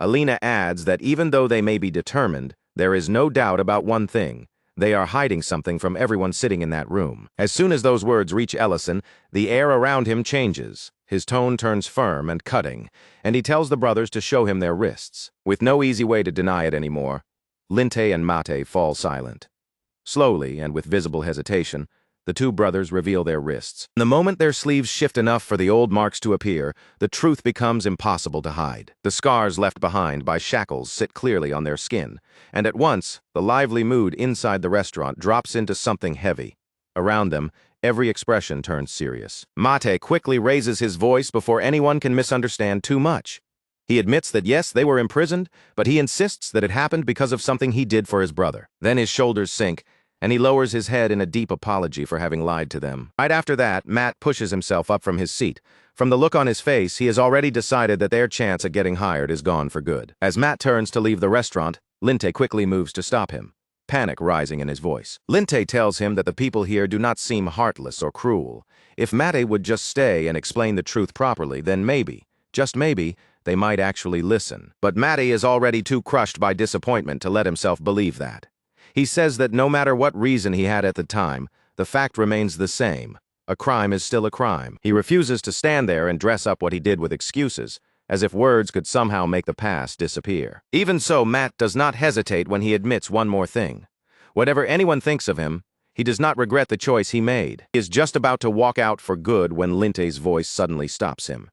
[SPEAKER 1] Elena adds that even though they may be determined, there is no doubt about one thing. They are hiding something from everyone sitting in that room. As soon as those words reach Ellison, the air around him changes. His tone turns firm and cutting, and he tells the brothers to show him their wrists. With no easy way to deny it anymore, Linte and Mate fall silent. Slowly, and with visible hesitation, the two brothers reveal their wrists. The moment their sleeves shift enough for the old marks to appear, the truth becomes impossible to hide. The scars left behind by shackles sit clearly on their skin, and at once, the lively mood inside the restaurant drops into something heavy. Around them, every expression turns serious. Mate quickly raises his voice before anyone can misunderstand too much. He admits that yes, they were imprisoned, but he insists that it happened because of something he did for his brother. Then his shoulders sink, and he lowers his head in a deep apology for having lied to them. Right after that, Matt pushes himself up from his seat. From the look on his face, he has already decided that their chance at getting hired is gone for good. As Matt turns to leave the restaurant, Linte quickly moves to stop him, panic rising in his voice. Linte tells him that the people here do not seem heartless or cruel. If Mate would just stay and explain the truth properly, then maybe, just maybe, they might actually listen. But Matty is already too crushed by disappointment to let himself believe that. He says that no matter what reason he had at the time, the fact remains the same. A crime is still a crime. He refuses to stand there and dress up what he did with excuses, as if words could somehow make the past disappear. Even so, Matt does not hesitate when he admits one more thing. Whatever anyone thinks of him, he does not regret the choice he made. He is just about to walk out for good when Linte's voice suddenly stops him.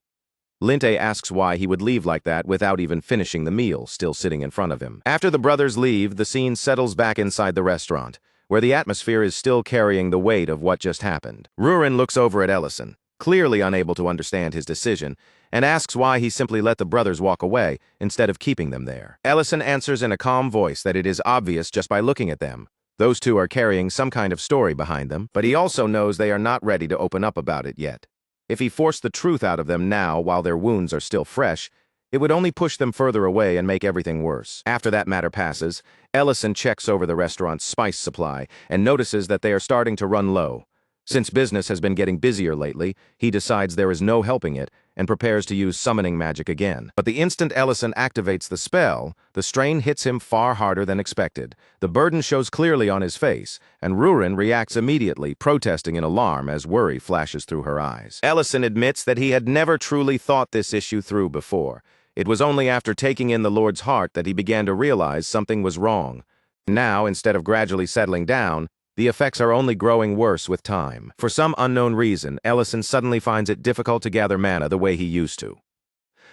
[SPEAKER 1] Linte asks why he would leave like that without even finishing the meal, still sitting in front of him. After the brothers leave, the scene settles back inside the restaurant, where the atmosphere is still carrying the weight of what just happened. Rurin looks over at Ellison, clearly unable to understand his decision, and asks why he simply let the brothers walk away instead of keeping them there. Ellison answers in a calm voice that it is obvious just by looking at them. Those two are carrying some kind of story behind them, but he also knows they are not ready to open up about it yet. If he forced the truth out of them now while their wounds are still fresh, it would only push them further away and make everything worse. After that matter passes, Ellison checks over the restaurant's spice supply and notices that they are starting to run low. Since business has been getting busier lately, he decides there is no helping it and prepares to use summoning magic again. But the instant Ellison activates the spell, the strain hits him far harder than expected. The burden shows clearly on his face, and Rurin reacts immediately, protesting in alarm as worry flashes through her eyes. Ellison admits that he had never truly thought this issue through before. It was only after taking in the Lord's heart that he began to realize something was wrong. Now, instead of gradually settling down, the effects are only growing worse with time. For some unknown reason, Ellison suddenly finds it difficult to gather mana the way he used to.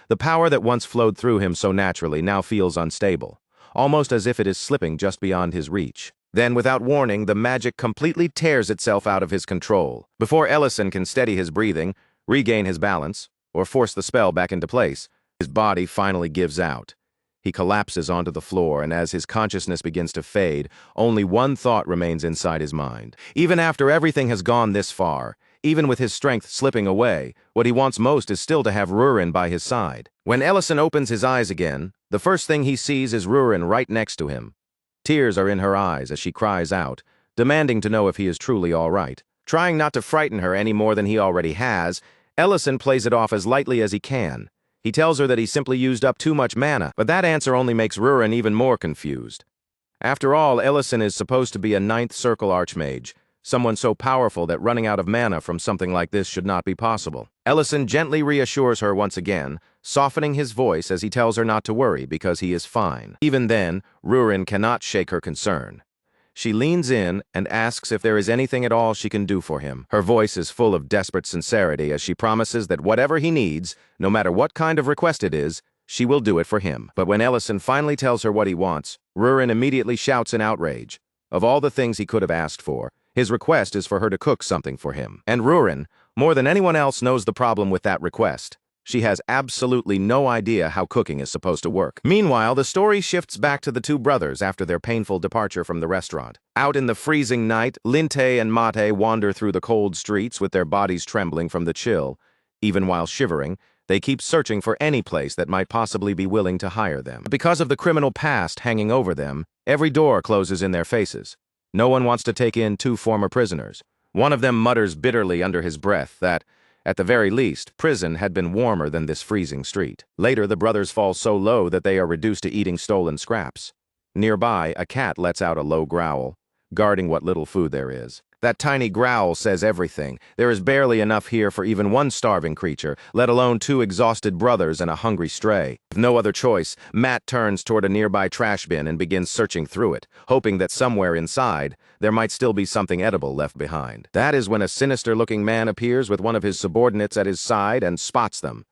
[SPEAKER 1] The power that once flowed through him so naturally now feels unstable, almost as if it is slipping just beyond his reach. Then, without warning, the magic completely tears itself out of his control. Before Ellison can steady his breathing, regain his balance, or force the spell back into place, his body finally gives out. He collapses onto the floor, and as his consciousness begins to fade, only one thought remains inside his mind. Even after everything has gone this far, even with his strength slipping away, what he wants most is still to have Rurin by his side. When Ellison opens his eyes again, the first thing he sees is Rurin right next to him. Tears are in her eyes as she cries out, demanding to know if he is truly all right. Trying not to frighten her any more than he already has, Ellison plays it off as lightly as he can. He tells her that he simply used up too much mana, but that answer only makes Rurin even more confused. After all, Ellison is supposed to be a 9th Circle Archmage, someone so powerful that running out of mana from something like this should not be possible. Ellison gently reassures her once again, softening his voice as he tells her not to worry because he is fine. Even then, Rurin cannot shake her concern. She leans in and asks if there is anything at all she can do for him. Her voice is full of desperate sincerity as she promises that whatever he needs, no matter what kind of request it is, she will do it for him. But when Ellison finally tells her what he wants, Rurin immediately shouts in outrage. Of all the things he could have asked for, his request is for her to cook something for him. And Rurin, more than anyone else, knows the problem with that request. She has absolutely no idea how cooking is supposed to work. Meanwhile, the story shifts back to the two brothers after their painful departure from the restaurant. Out in the freezing night, Linte and Mate wander through the cold streets with their bodies trembling from the chill. Even while shivering, they keep searching for any place that might possibly be willing to hire them. Because of the criminal past hanging over them, every door closes in their faces. No one wants to take in two former prisoners. One of them mutters bitterly under his breath that, at the very least, prison had been warmer than this freezing street. Later, the brothers fall so low that they are reduced to eating stolen scraps. Nearby, a cat lets out a low growl, guarding what little food there is. That tiny growl says everything. There is barely enough here for even one starving creature, let alone two exhausted brothers and a hungry stray. With no other choice, Matt turns toward a nearby trash bin and begins searching through it, hoping that somewhere inside, there might still be something edible left behind. That is when a sinister-looking man appears with one of his subordinates at his side and spots them.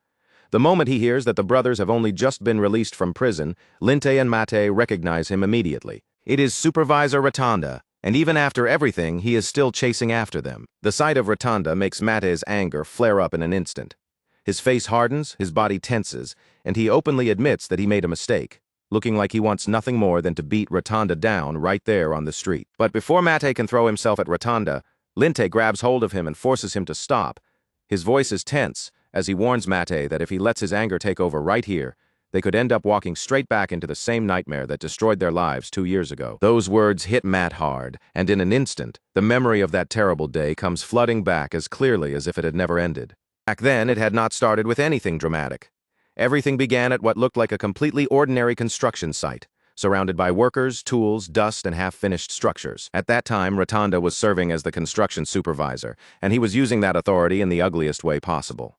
[SPEAKER 1] The moment he hears that the brothers have only just been released from prison, Linte and Mate recognize him immediately. It is Supervisor Rotunda, and even after everything, he is still chasing after them. The sight of Rotunda makes Mate's anger flare up in an instant. His face hardens, his body tenses, and he openly admits that he made a mistake. looking like he wants nothing more than to beat Rotunda down right there on the street. But before Mate can throw himself at Rotunda, Linte grabs hold of him and forces him to stop. His voice is tense as he warns Mate that if he lets his anger take over right here, they could end up walking straight back into the same nightmare that destroyed their lives 2 years ago. Those words hit Matt hard, and in an instant, the memory of that terrible day comes flooding back as clearly as if it had never ended. Back then, it had not started with anything dramatic. Everything began at what looked like a completely ordinary construction site, surrounded by workers, tools, dust, and half-finished structures. At that time, Rotunda was serving as the construction supervisor, and he was using that authority in the ugliest way possible.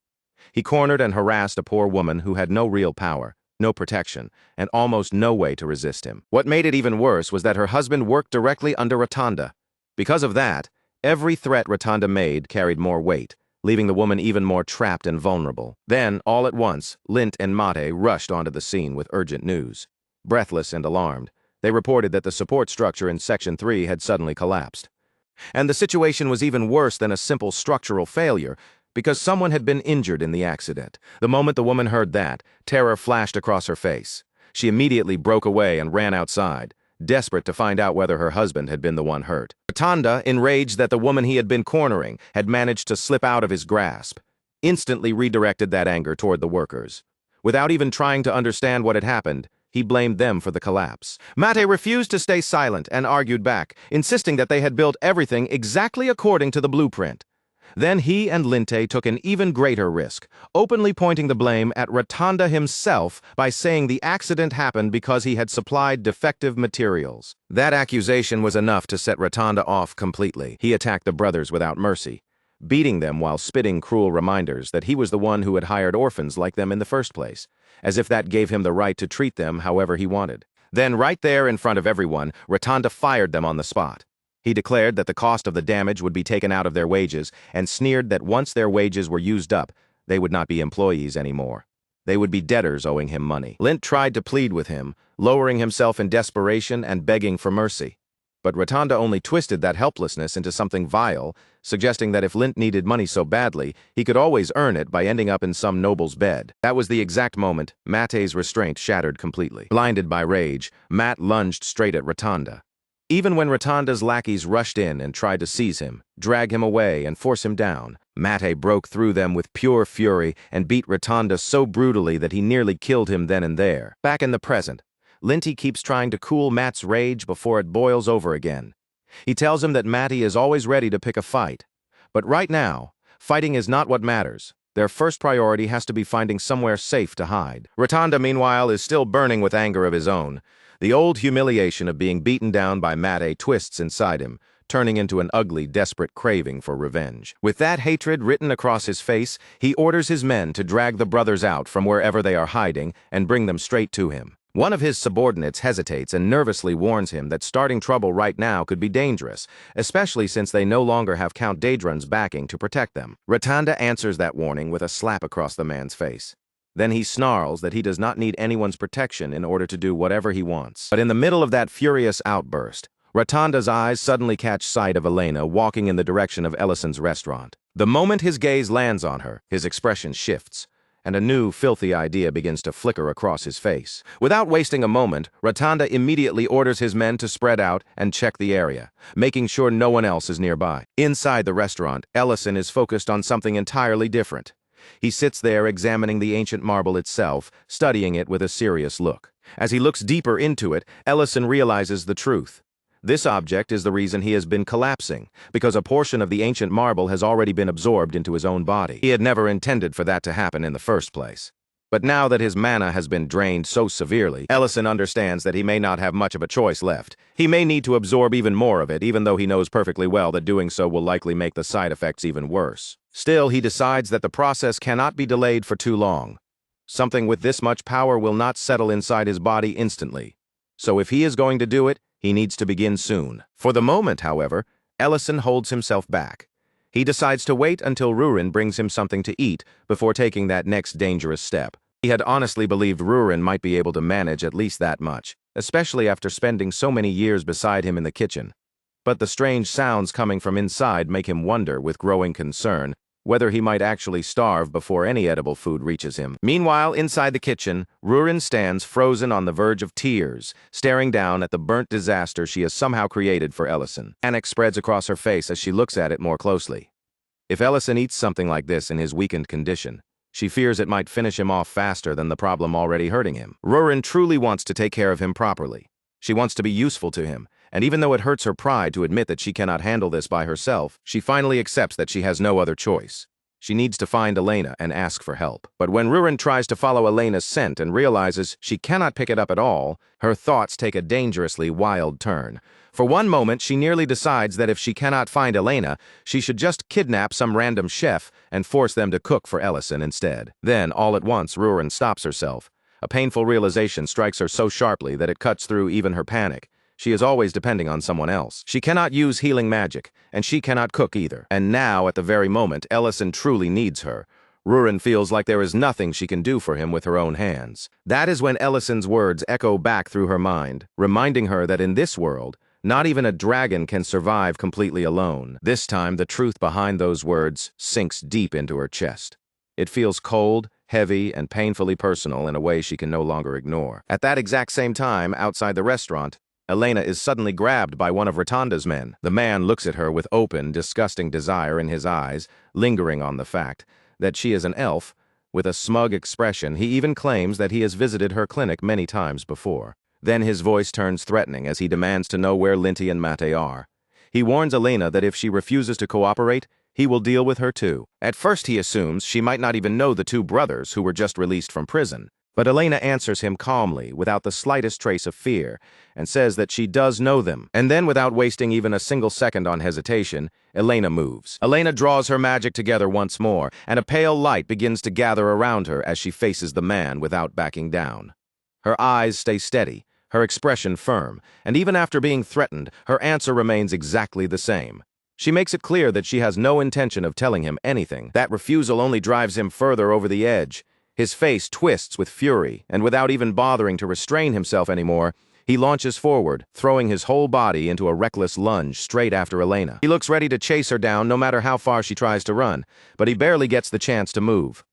[SPEAKER 1] He cornered and harassed a poor woman who had no real power, no protection, and almost no way to resist him. What made it even worse was that her husband worked directly under Rotunda. Because of that, every threat Rotunda made carried more weight, leaving the woman even more trapped and vulnerable. Then, all at once, Lint and Mate rushed onto the scene with urgent news. Breathless and alarmed, they reported that the support structure in Section 3 had suddenly collapsed. And the situation was even worse than a simple structural failure, because someone had been injured in the accident. The moment the woman heard that, terror flashed across her face. She immediately broke away and ran outside, desperate to find out whether her husband had been the one hurt. Rotunda, enraged that the woman he had been cornering had managed to slip out of his grasp, instantly redirected that anger toward the workers. Without even trying to understand what had happened, he blamed them for the collapse. Mate refused to stay silent and argued back, insisting that they had built everything exactly according to the blueprint. Then he and Linte took an even greater risk, openly pointing the blame at Rotunda himself by saying the accident happened because he had supplied defective materials. That accusation was enough to set Rotunda off completely. He attacked the brothers without mercy, beating them while spitting cruel reminders that he was the one who had hired orphans like them in the first place, as if that gave him the right to treat them however he wanted. Then, right there in front of everyone, Rotunda fired them on the spot. He declared that the cost of the damage would be taken out of their wages and sneered that once their wages were used up, they would not be employees anymore. They would be debtors owing him money. Lint tried to plead with him, lowering himself in desperation and begging for mercy. But Rotunda only twisted that helplessness into something vile, suggesting that if Lint needed money so badly, he could always earn it by ending up in some noble's bed. That was the exact moment Mate's restraint shattered completely. Blinded by rage, Mat lunged straight at Rotunda. Even when Rotunda's lackeys rushed in and tried to seize him, drag him away, and force him down, Mate broke through them with pure fury and beat Rotunda so brutally that he nearly killed him then and there. Back in the present, Linty keeps trying to cool Mat's rage before it boils over again. He tells him that Matty is always ready to pick a fight. But right now, fighting is not what matters. Their first priority has to be finding somewhere safe to hide. Rotunda, meanwhile, is still burning with anger of his own. The old humiliation of being beaten down by Mate twists inside him, turning into an ugly, desperate craving for revenge. With that hatred written across his face, he orders his men to drag the brothers out from wherever they are hiding and bring them straight to him. One of his subordinates hesitates and nervously warns him that starting trouble right now could be dangerous, especially since they no longer have Count Daedron's backing to protect them. Rotunda answers that warning with a slap across the man's face. Then he snarls that he does not need anyone's protection in order to do whatever he wants. But in the middle of that furious outburst, Rotunda's eyes suddenly catch sight of Elena walking in the direction of Ellison's restaurant. The moment his gaze lands on her, his expression shifts, and a new, filthy idea begins to flicker across his face. Without wasting a moment, Rotunda immediately orders his men to spread out and check the area, making sure no one else is nearby. Inside the restaurant, Ellison is focused on something entirely different. He sits there examining the ancient marble itself, studying it with a serious look. As he looks deeper into it, Ellison realizes the truth. This object is the reason he has been collapsing, because a portion of the ancient marble has already been absorbed into his own body. He had never intended for that to happen in the first place. But now that his mana has been drained so severely, Ellison understands that he may not have much of a choice left. He may need to absorb even more of it, even though he knows perfectly well that doing so will likely make the side effects even worse. Still, he decides that the process cannot be delayed for too long. Something with this much power will not settle inside his body instantly. So if he is going to do it, he needs to begin soon. For the moment, however, Ellison holds himself back. He decides to wait until Rurin brings him something to eat before taking that next dangerous step. He had honestly believed Rurin might be able to manage at least that much, especially after spending so many years beside him in the kitchen. But the strange sounds coming from inside make him wonder with growing concern whether he might actually starve before any edible food reaches him. Meanwhile, inside the kitchen, Rurin stands frozen on the verge of tears, staring down at the burnt disaster she has somehow created for Ellison. Panic spreads across her face as she looks at it more closely. If Ellison eats something like this in his weakened condition, she fears it might finish him off faster than the problem already hurting him. Rurin truly wants to take care of him properly. She wants to be useful to him, and even though it hurts her pride to admit that she cannot handle this by herself, she finally accepts that she has no other choice. She needs to find Elena and ask for help. But when Rurin tries to follow Elena's scent and realizes she cannot pick it up at all, her thoughts take a dangerously wild turn. For one moment, she nearly decides that if she cannot find Elena, she should just kidnap some random chef and force them to cook for Ellison instead. Then, all at once, Rurin stops herself. A painful realization strikes her so sharply that it cuts through even her panic. She is always depending on someone else. She cannot use healing magic, and she cannot cook either. And now, at the very moment, Ellison truly needs her. Rurin feels like there is nothing she can do for him with her own hands. That is when Ellison's words echo back through her mind, reminding her that in this world, not even a dragon can survive completely alone. This time, the truth behind those words sinks deep into her chest. It feels cold, heavy, and painfully personal in a way she can no longer ignore. At that exact same time, outside the restaurant, Elena is suddenly grabbed by one of Rotanda's men. The man looks at her with open, disgusting desire in his eyes, lingering on the fact that she is an elf. With a smug expression, he even claims that he has visited her clinic many times before. Then his voice turns threatening as he demands to know where Linty and Mate are. He warns Elena that if she refuses to cooperate, he will deal with her too. At first he assumes she might not even know the two brothers who were just released from prison. But Elena answers him calmly, without the slightest trace of fear, and says that she does know them. And then, without wasting even a single second on hesitation, Elena moves. Elena draws her magic together once more, and a pale light begins to gather around her as she faces the man without backing down. Her eyes stay steady, her expression firm, and even after being threatened, her answer remains exactly the same. She makes it clear that she has no intention of telling him anything. That refusal only drives him further over the edge. His face twists with fury, and without even bothering to restrain himself anymore, he launches forward, throwing his whole body into a reckless lunge straight after Elena. He looks ready to chase her down no matter how far she tries to run, but he barely gets the chance to move.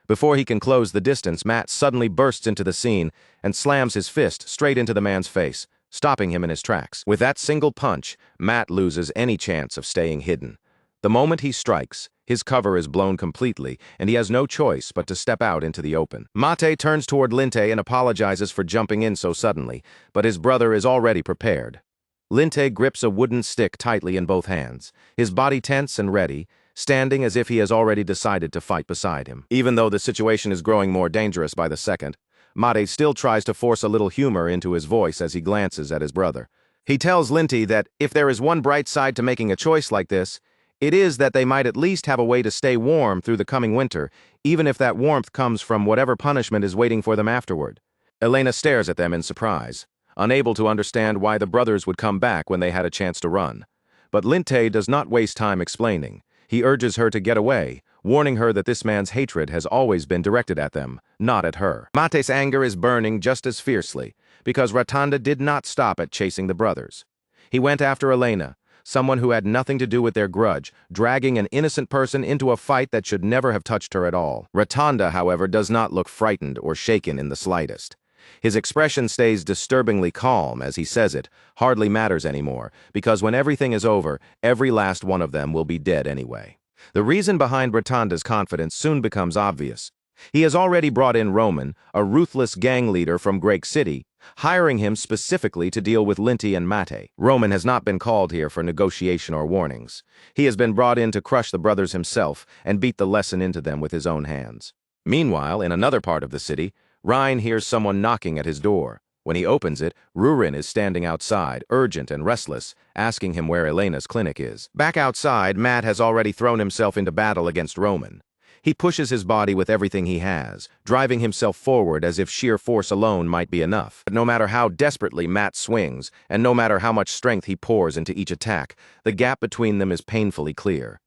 [SPEAKER 1] Before he can close the distance, Matt suddenly bursts into the scene and slams his fist straight into the man's face, stopping him in his tracks. With that single punch, Matt loses any chance of staying hidden. The moment he strikes, his cover is blown completely, and he has no choice but to step out into the open. Mate turns toward Linte and apologizes for jumping in so suddenly, but his brother is already prepared. Linte grips a wooden stick tightly in both hands, his body tense and ready, standing as if he has already decided to fight beside him. Even though the situation is growing more dangerous by the second, Mate still tries to force a little humor into his voice as he glances at his brother. He tells Linty that if there is one bright side to making a choice like this, it is that they might at least have a way to stay warm through the coming winter, even if that warmth comes from whatever punishment is waiting for them afterward. Elena stares at them in surprise, unable to understand why the brothers would come back when they had a chance to run. But Linte does not waste time explaining. He urges her to get away, warning her that this man's hatred has always been directed at them, not at her. Mate's anger is burning just as fiercely, because Ratanda did not stop at chasing the brothers. He went after Elena, someone who had nothing to do with their grudge, dragging an innocent person into a fight that should never have touched her at all. Ratanda, however, does not look frightened or shaken in the slightest. His expression stays disturbingly calm as he says it, hardly matters anymore, because when everything is over, every last one of them will be dead anyway. The reason behind Ratanda's confidence soon becomes obvious. He has already brought in Roman, a ruthless gang leader from Great City, hiring him specifically to deal with Linty and Mate. Roman has not been called here for negotiation or warnings. He has been brought in to crush the brothers himself and beat the lesson into them with his own hands. Meanwhile, in another part of the city, Ryan hears someone knocking at his door. When he opens it, Rurin is standing outside, urgent and restless, asking him where Elena's clinic is. Back outside, Matt has already thrown himself into battle against Roman. He pushes his body with everything he has, driving himself forward as if sheer force alone might be enough. But no matter how desperately Matt swings, and no matter how much strength he pours into each attack, the gap between them is painfully clear.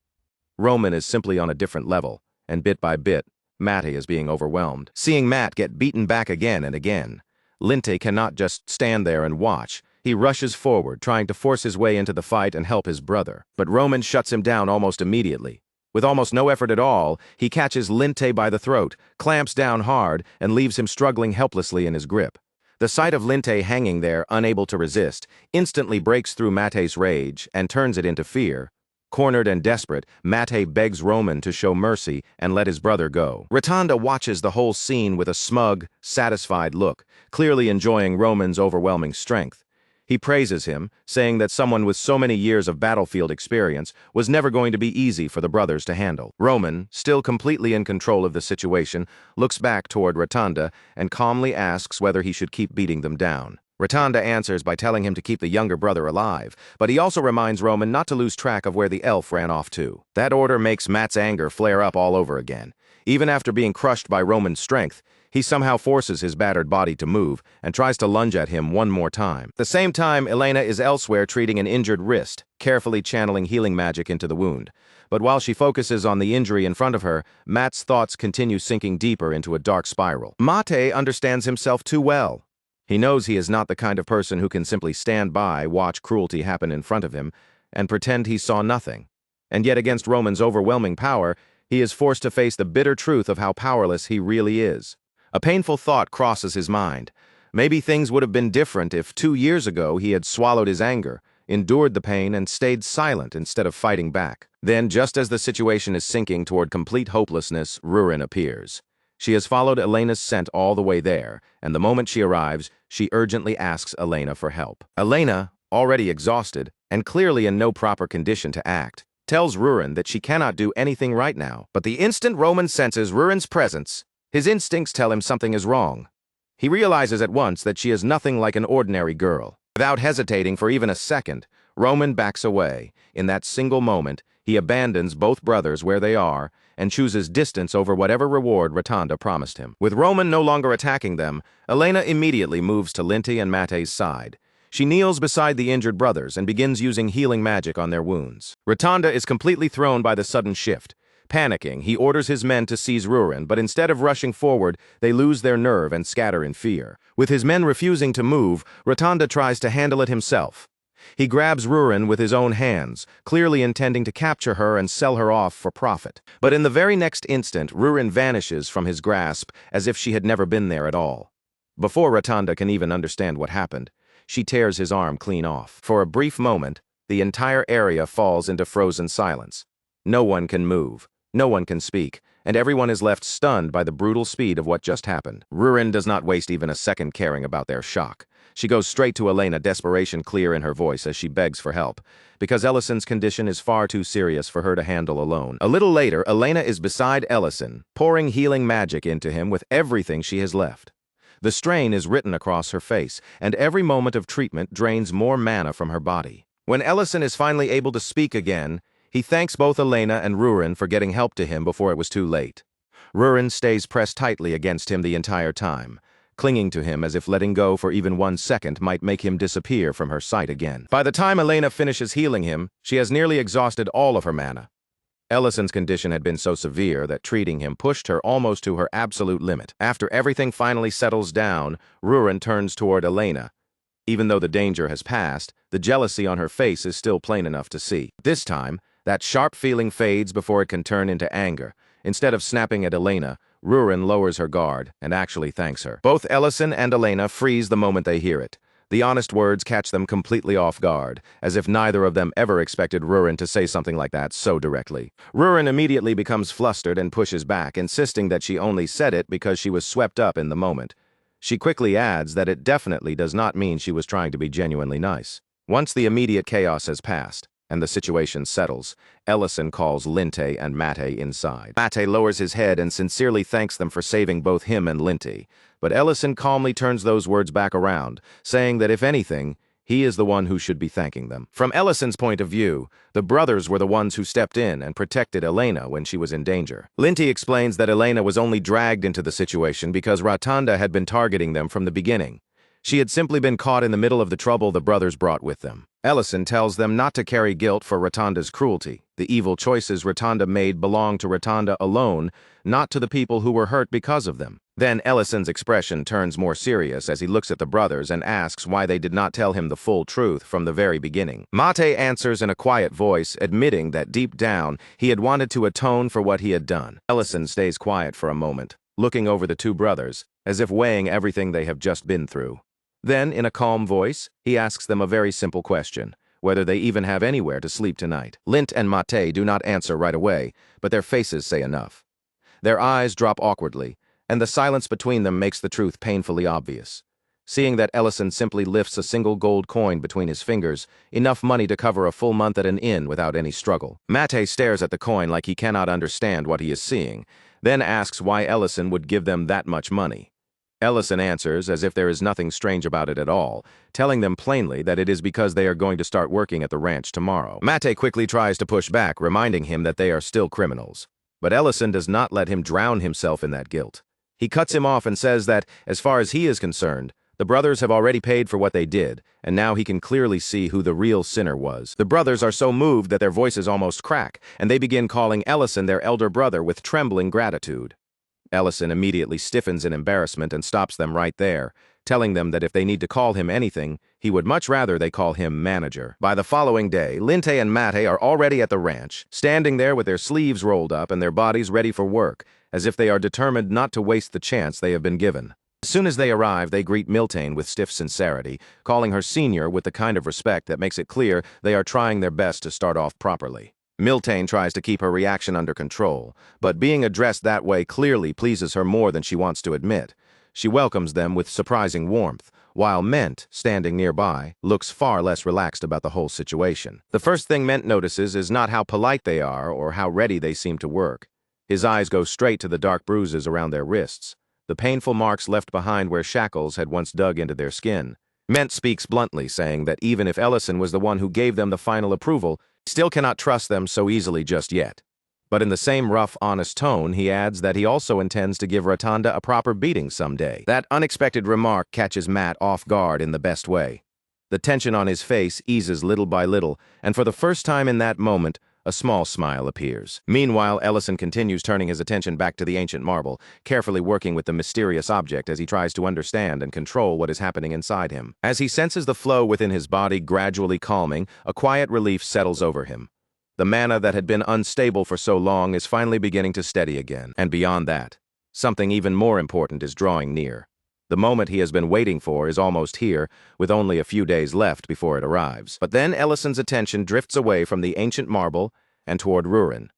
[SPEAKER 1] Roman is simply on a different level, and bit by bit, Matt is being overwhelmed. Seeing Matt get beaten back again and again, Linte cannot just stand there and watch. He rushes forward, trying to force his way into the fight and help his brother. But Roman shuts him down almost immediately. With almost no effort at all, he catches Linte by the throat, clamps down hard, and leaves him struggling helplessly in his grip. The sight of Linte hanging there, unable to resist, instantly breaks through Mate's rage and turns it into fear. Cornered and desperate, Mate begs Roman to show mercy and let his brother go. Rotunda watches the whole scene with a smug, satisfied look, clearly enjoying Roman's overwhelming strength. He praises him, saying that someone with so many years of battlefield experience was never going to be easy for the brothers to handle. Roman, still completely in control of the situation, looks back toward Rotunda and calmly asks whether he should keep beating them down. Rotunda answers by telling him to keep the younger brother alive, but he also reminds Roman not to lose track of where the elf ran off to. That order makes Matt's anger flare up all over again. Even after being crushed by Roman's strength, he somehow forces his battered body to move and tries to lunge at him one more time. At the same time, Elena is elsewhere treating an injured wrist, carefully channeling healing magic into the wound. But while she focuses on the injury in front of her, Matt's thoughts continue sinking deeper into a dark spiral. Mate understands himself too well. He knows he is not the kind of person who can simply stand by, watch cruelty happen in front of him, and pretend he saw nothing. And yet against Roman's overwhelming power, he is forced to face the bitter truth of how powerless he really is. A painful thought crosses his mind. Maybe things would have been different if 2 years ago he had swallowed his anger, endured the pain, and stayed silent instead of fighting back. Then, just as the situation is sinking toward complete hopelessness, Rurin appears. She has followed Elena's scent all the way there, and the moment she arrives, she urgently asks Elena for help. Elena, already exhausted, and clearly in no proper condition to act, tells Rurin that she cannot do anything right now. But the instant Roman senses Rurin's presence, his instincts tell him something is wrong. He realizes at once that she is nothing like an ordinary girl. Without hesitating for even a second, Roman backs away. In that single moment, he abandons both brothers where they are and chooses distance over whatever reward Rotunda promised him. With Roman no longer attacking them, Elena immediately moves to Linte and Mate's side. She kneels beside the injured brothers and begins using healing magic on their wounds. Rotunda is completely thrown by the sudden shift. Panicking, he orders his men to seize Rurin, but instead of rushing forward, they lose their nerve and scatter in fear. With his men refusing to move, Rotunda tries to handle it himself. He grabs Rurin with his own hands, clearly intending to capture her and sell her off for profit. But in the very next instant, Rurin vanishes from his grasp as if she had never been there at all. Before Rotunda can even understand what happened, she tears his arm clean off. For a brief moment, the entire area falls into frozen silence. No one can move. No one can speak, and everyone is left stunned by the brutal speed of what just happened. Rurin does not waste even a second caring about their shock. She goes straight to Elena, desperation clear in her voice as she begs for help, because Ellison's condition is far too serious for her to handle alone. A little later, Elena is beside Ellison, pouring healing magic into him with everything she has left. The strain is written across her face, and every moment of treatment drains more mana from her body. When Ellison is finally able to speak again, he thanks both Elena and Rurin for getting help to him before it was too late. Rurin stays pressed tightly against him the entire time, clinging to him as if letting go for even 1 second might make him disappear from her sight again. By the time Elena finishes healing him, she has nearly exhausted all of her mana. Ellison's condition had been so severe that treating him pushed her almost to her absolute limit. After everything finally settles down, Rurin turns toward Elena. Even though the danger has passed, the jealousy on her face is still plain enough to see. This time, that sharp feeling fades before it can turn into anger. Instead of snapping at Elena, Rurin lowers her guard and actually thanks her. Both Ellison and Elena freeze the moment they hear it. The honest words catch them completely off guard, as if neither of them ever expected Rurin to say something like that so directly. Rurin immediately becomes flustered and pushes back, insisting that she only said it because she was swept up in the moment. She quickly adds that it definitely does not mean she was trying to be genuinely nice. Once the immediate chaos has passed, and the situation settles, Ellison calls Linte and Mate inside. Mate lowers his head and sincerely thanks them for saving both him and Linte, but Ellison calmly turns those words back around, saying that if anything, he is the one who should be thanking them. From Ellison's point of view, the brothers were the ones who stepped in and protected Elena when she was in danger. Linte explains that Elena was only dragged into the situation because Rotunda had been targeting them from the beginning. She had simply been caught in the middle of the trouble the brothers brought with them. Ellison tells them not to carry guilt for Rotunda's cruelty. The evil choices Rotunda made belong to Rotunda alone, not to the people who were hurt because of them. Then Ellison's expression turns more serious as he looks at the brothers and asks why they did not tell him the full truth from the very beginning. Mate answers in a quiet voice, admitting that deep down he had wanted to atone for what he had done. Ellison stays quiet for a moment, looking over the two brothers, as if weighing everything they have just been through. Then, in a calm voice, he asks them a very simple question: whether they even have anywhere to sleep tonight. Lint and Mate do not answer right away, but their faces say enough. Their eyes drop awkwardly, and the silence between them makes the truth painfully obvious. Seeing that Ellison simply lifts a single gold coin between his fingers, enough money to cover a full month at an inn without any struggle. Mate stares at the coin like he cannot understand what he is seeing, then asks why Ellison would give them that much money. Ellison answers as if there is nothing strange about it at all, telling them plainly that it is because they are going to start working at the ranch tomorrow. Mate quickly tries to push back, reminding him that they are still criminals. But Ellison does not let him drown himself in that guilt. He cuts him off and says that, as far as he is concerned, the brothers have already paid for what they did, and now he can clearly see who the real sinner was. The brothers are so moved that their voices almost crack, and they begin calling Ellison their elder brother with trembling gratitude. Ellison immediately stiffens in embarrassment and stops them right there, telling them that if they need to call him anything, he would much rather they call him manager. By the following day, Linte and Mate are already at the ranch, standing there with their sleeves rolled up and their bodies ready for work, as if they are determined not to waste the chance they have been given. As soon as they arrive, they greet Miltine with stiff sincerity, calling her senior with the kind of respect that makes it clear they are trying their best to start off properly. Miltine tries to keep her reaction under control, but being addressed that way clearly pleases her more than she wants to admit. She welcomes them with surprising warmth, while Ment, standing nearby, looks far less relaxed about the whole situation. The first thing Ment notices is not how polite they are or how ready they seem to work. His eyes go straight to the dark bruises around their wrists, the painful marks left behind where shackles had once dug into their skin. Ment speaks bluntly, saying that even if Ellison was the one who gave them the final approval, he still cannot trust them so easily just yet. But in the same rough, honest tone, he adds that he also intends to give Rotunda a proper beating someday. That unexpected remark catches Matt off guard in the best way. The tension on his face eases little by little, and for the first time in that moment, a small smile appears. Meanwhile, Ellison continues turning his attention back to the ancient marble, carefully working with the mysterious object as he tries to understand and control what is happening inside him. As he senses the flow within his body gradually calming, a quiet relief settles over him. The mana that had been unstable for so long is finally beginning to steady again, and beyond that, something even more important is drawing near. The moment he has been waiting for is almost here, with only a few days left before it arrives. But then Ellison's attention drifts away from the ancient marble and toward Rurin.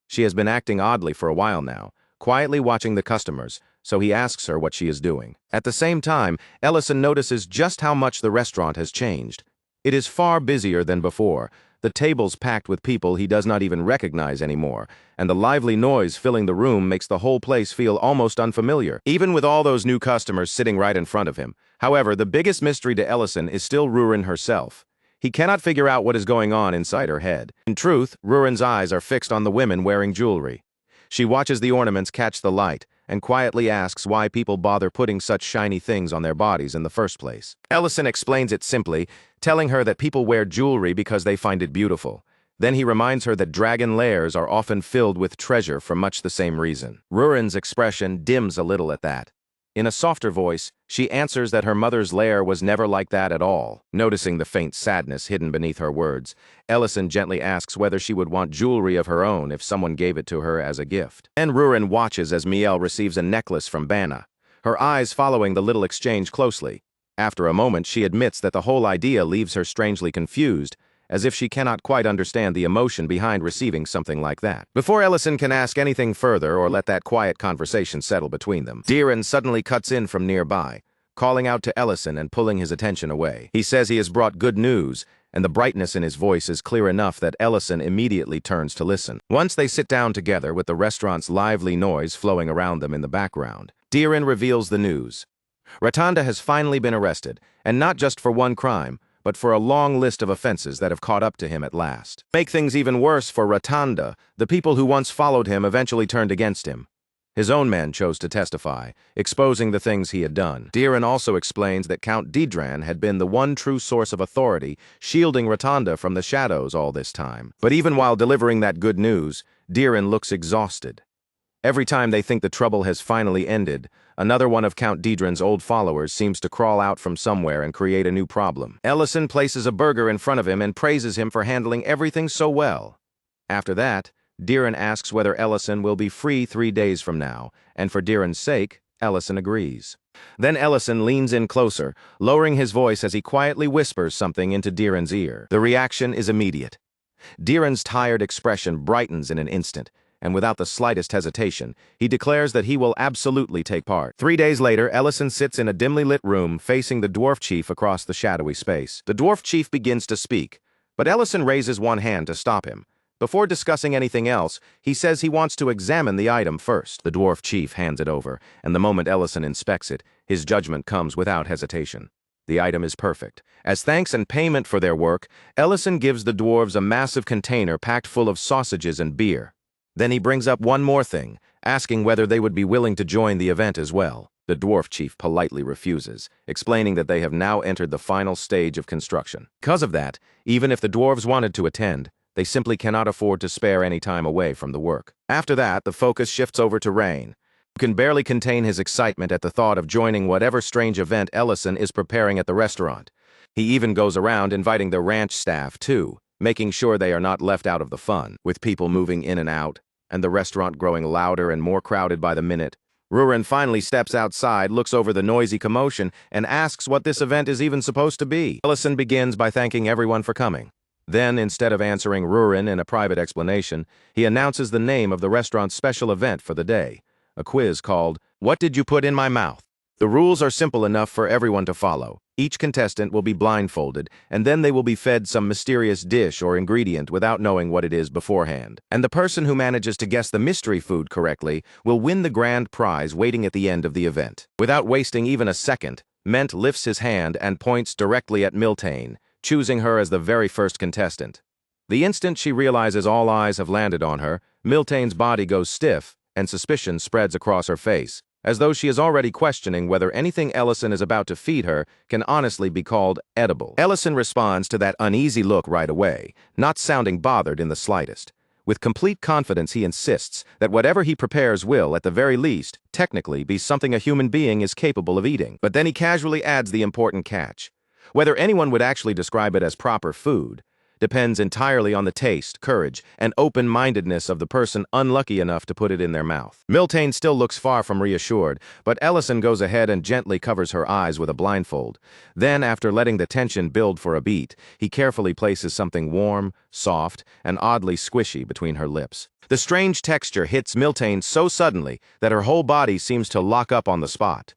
[SPEAKER 1] She has been acting oddly for a while now, quietly watching the customers, so he asks her what she is doing. At the same time, Ellison notices just how much the restaurant has changed. It is far busier than before, the tables packed with people he does not even recognize anymore, and the lively noise filling the room makes the whole place feel almost unfamiliar, even with all those new customers sitting right in front of him. However, the biggest mystery to Ellison is still Rurin herself. He cannot figure out what is going on inside her head. In truth, Rurin's eyes are fixed on the women wearing jewelry. She watches the ornaments catch the light, and quietly asks why people bother putting such shiny things on their bodies in the first place. Ellison explains it simply, telling her that people wear jewelry because they find it beautiful. Then he reminds her that dragon lairs are often filled with treasure for much the same reason. Rurin's expression dims a little at that. In a softer voice, she answers that her mother's lair was never like that at all. Noticing the faint sadness hidden beneath her words, Ellison gently asks whether she would want jewelry of her own if someone gave it to her as a gift. Then Rurin watches as Miel receives a necklace from Bana, her eyes following the little exchange closely. After a moment, she admits that the whole idea leaves her strangely confused, as if she cannot quite understand the emotion behind receiving something like that. Before Ellison can ask anything further or let that quiet conversation settle between them, Diran suddenly cuts in from nearby, calling out to Ellison and pulling his attention away. He says he has brought good news, and the brightness in his voice is clear enough that Ellison immediately turns to listen. Once they sit down together with the restaurant's lively noise flowing around them in the background, Diran reveals the news. Rotunda has finally been arrested, and not just for one crime, but for a long list of offenses that have caught up to him at last. Make things even worse for Rotunda, the people who once followed him eventually turned against him. His own men chose to testify, exposing the things he had done. Diran also explains that Count Didran had been the one true source of authority, shielding Rotunda from the shadows all this time. But even while delivering that good news, Diran looks exhausted. Every time they think the trouble has finally ended, Another one of Count Dedron's old followers seems to crawl out from somewhere and create a new problem. Ellison places a burger in front of him and praises him for handling everything so well. After that, Deeren asks whether Ellison will be free 3 days from now, and for Deeren's sake, Ellison agrees. Then Ellison leans in closer, lowering his voice as he quietly whispers something into Deeren's ear. The reaction is immediate. Deeren's tired expression brightens in an instant, and without the slightest hesitation, he declares that he will absolutely take part. 3 days later, Ellison sits in a dimly lit room facing the dwarf chief across the shadowy space. The dwarf chief begins to speak, but Ellison raises one hand to stop him. Before discussing anything else, he says he wants to examine the item first. The dwarf chief hands it over, and the moment Ellison inspects it, his judgment comes without hesitation. The item is perfect. As thanks and payment for their work, Ellison gives the dwarves a massive container packed full of sausages and beer. Then he brings up one more thing, asking whether they would be willing to join the event as well. The dwarf chief politely refuses, explaining that they have now entered the final stage of construction. Because of that, even if the dwarves wanted to attend, they simply cannot afford to spare any time away from the work. After that, the focus shifts over to Rain, who can barely contain his excitement at the thought of joining whatever strange event Ellison is preparing at the restaurant. He even goes around inviting the ranch staff too, making sure they are not left out of the fun. With people moving in and out, and the restaurant growing louder and more crowded by the minute, Ruren finally steps outside, looks over the noisy commotion, and asks what this event is even supposed to be. Ellison begins by thanking everyone for coming. Then, instead of answering Ruren in a private explanation, he announces the name of the restaurant's special event for the day, a quiz called, "What Did You Put in My Mouth?" The rules are simple enough for everyone to follow. Each contestant will be blindfolded, and then they will be fed some mysterious dish or ingredient without knowing what it is beforehand. And the person who manages to guess the mystery food correctly will win the grand prize waiting at the end of the event. Without wasting even a second, Ment lifts his hand and points directly at Miltine, choosing her as the very first contestant. The instant she realizes all eyes have landed on her, Miltane's body goes stiff, and suspicion spreads across her face, as though she is already questioning whether anything Ellison is about to feed her can honestly be called edible. Ellison responds to that uneasy look right away, not sounding bothered in the slightest. With complete confidence, he insists that whatever he prepares will, at the very least, technically be something a human being is capable of eating. But then he casually adds the important catch. Whether anyone would actually describe it as proper food depends entirely on the taste, courage, and open-mindedness of the person unlucky enough to put it in their mouth. Miltane still looks far from reassured, but Ellison goes ahead and gently covers her eyes with a blindfold. Then, after letting the tension build for a beat, he carefully places something warm, soft, and oddly squishy between her lips. The strange texture hits Miltane so suddenly that her whole body seems to lock up on the spot.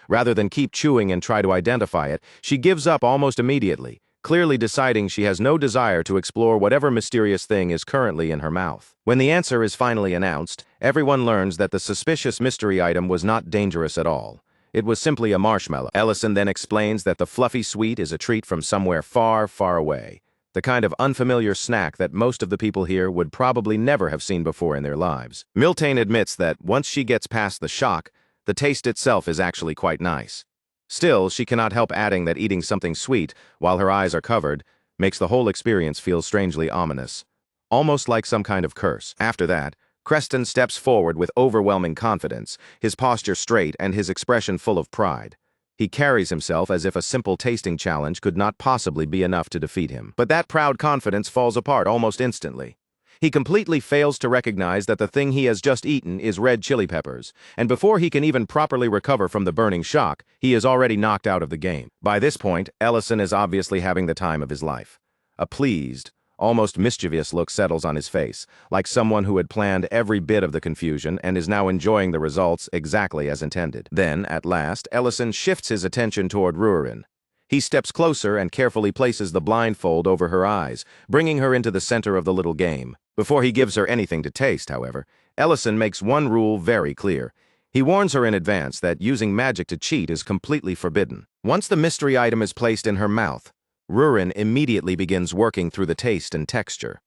[SPEAKER 1] Rather than keep chewing and try to identify it, she gives up almost immediately, clearly deciding she has no desire to explore whatever mysterious thing is currently in her mouth. When the answer is finally announced, everyone learns that the suspicious mystery item was not dangerous at all. It was simply a marshmallow. Ellison then explains that the fluffy sweet is a treat from somewhere far, far away, the kind of unfamiliar snack that most of the people here would probably never have seen before in their lives. Miltane admits that once she gets past the shock, the taste itself is actually quite nice. Still, she cannot help adding that eating something sweet, while her eyes are covered, makes the whole experience feel strangely ominous, almost like some kind of curse. After that, Creston steps forward with overwhelming confidence, his posture straight and his expression full of pride. He carries himself as if a simple tasting challenge could not possibly be enough to defeat him. But that proud confidence falls apart almost instantly. He completely fails to recognize that the thing he has just eaten is red chili peppers, and before he can even properly recover from the burning shock, he is already knocked out of the game. By this point, Ellison is obviously having the time of his life. A pleased, almost mischievous look settles on his face, like someone who had planned every bit of the confusion and is now enjoying the results exactly as intended. Then, at last, Ellison shifts his attention toward Ruren. He steps closer and carefully places the blindfold over her eyes, bringing her into the center of the little game. Before he gives her anything to taste, however, Ellison makes one rule very clear. He warns her in advance that using magic to cheat is completely forbidden. Once the mystery item is placed in her mouth, Ruren immediately begins working through the taste and texture.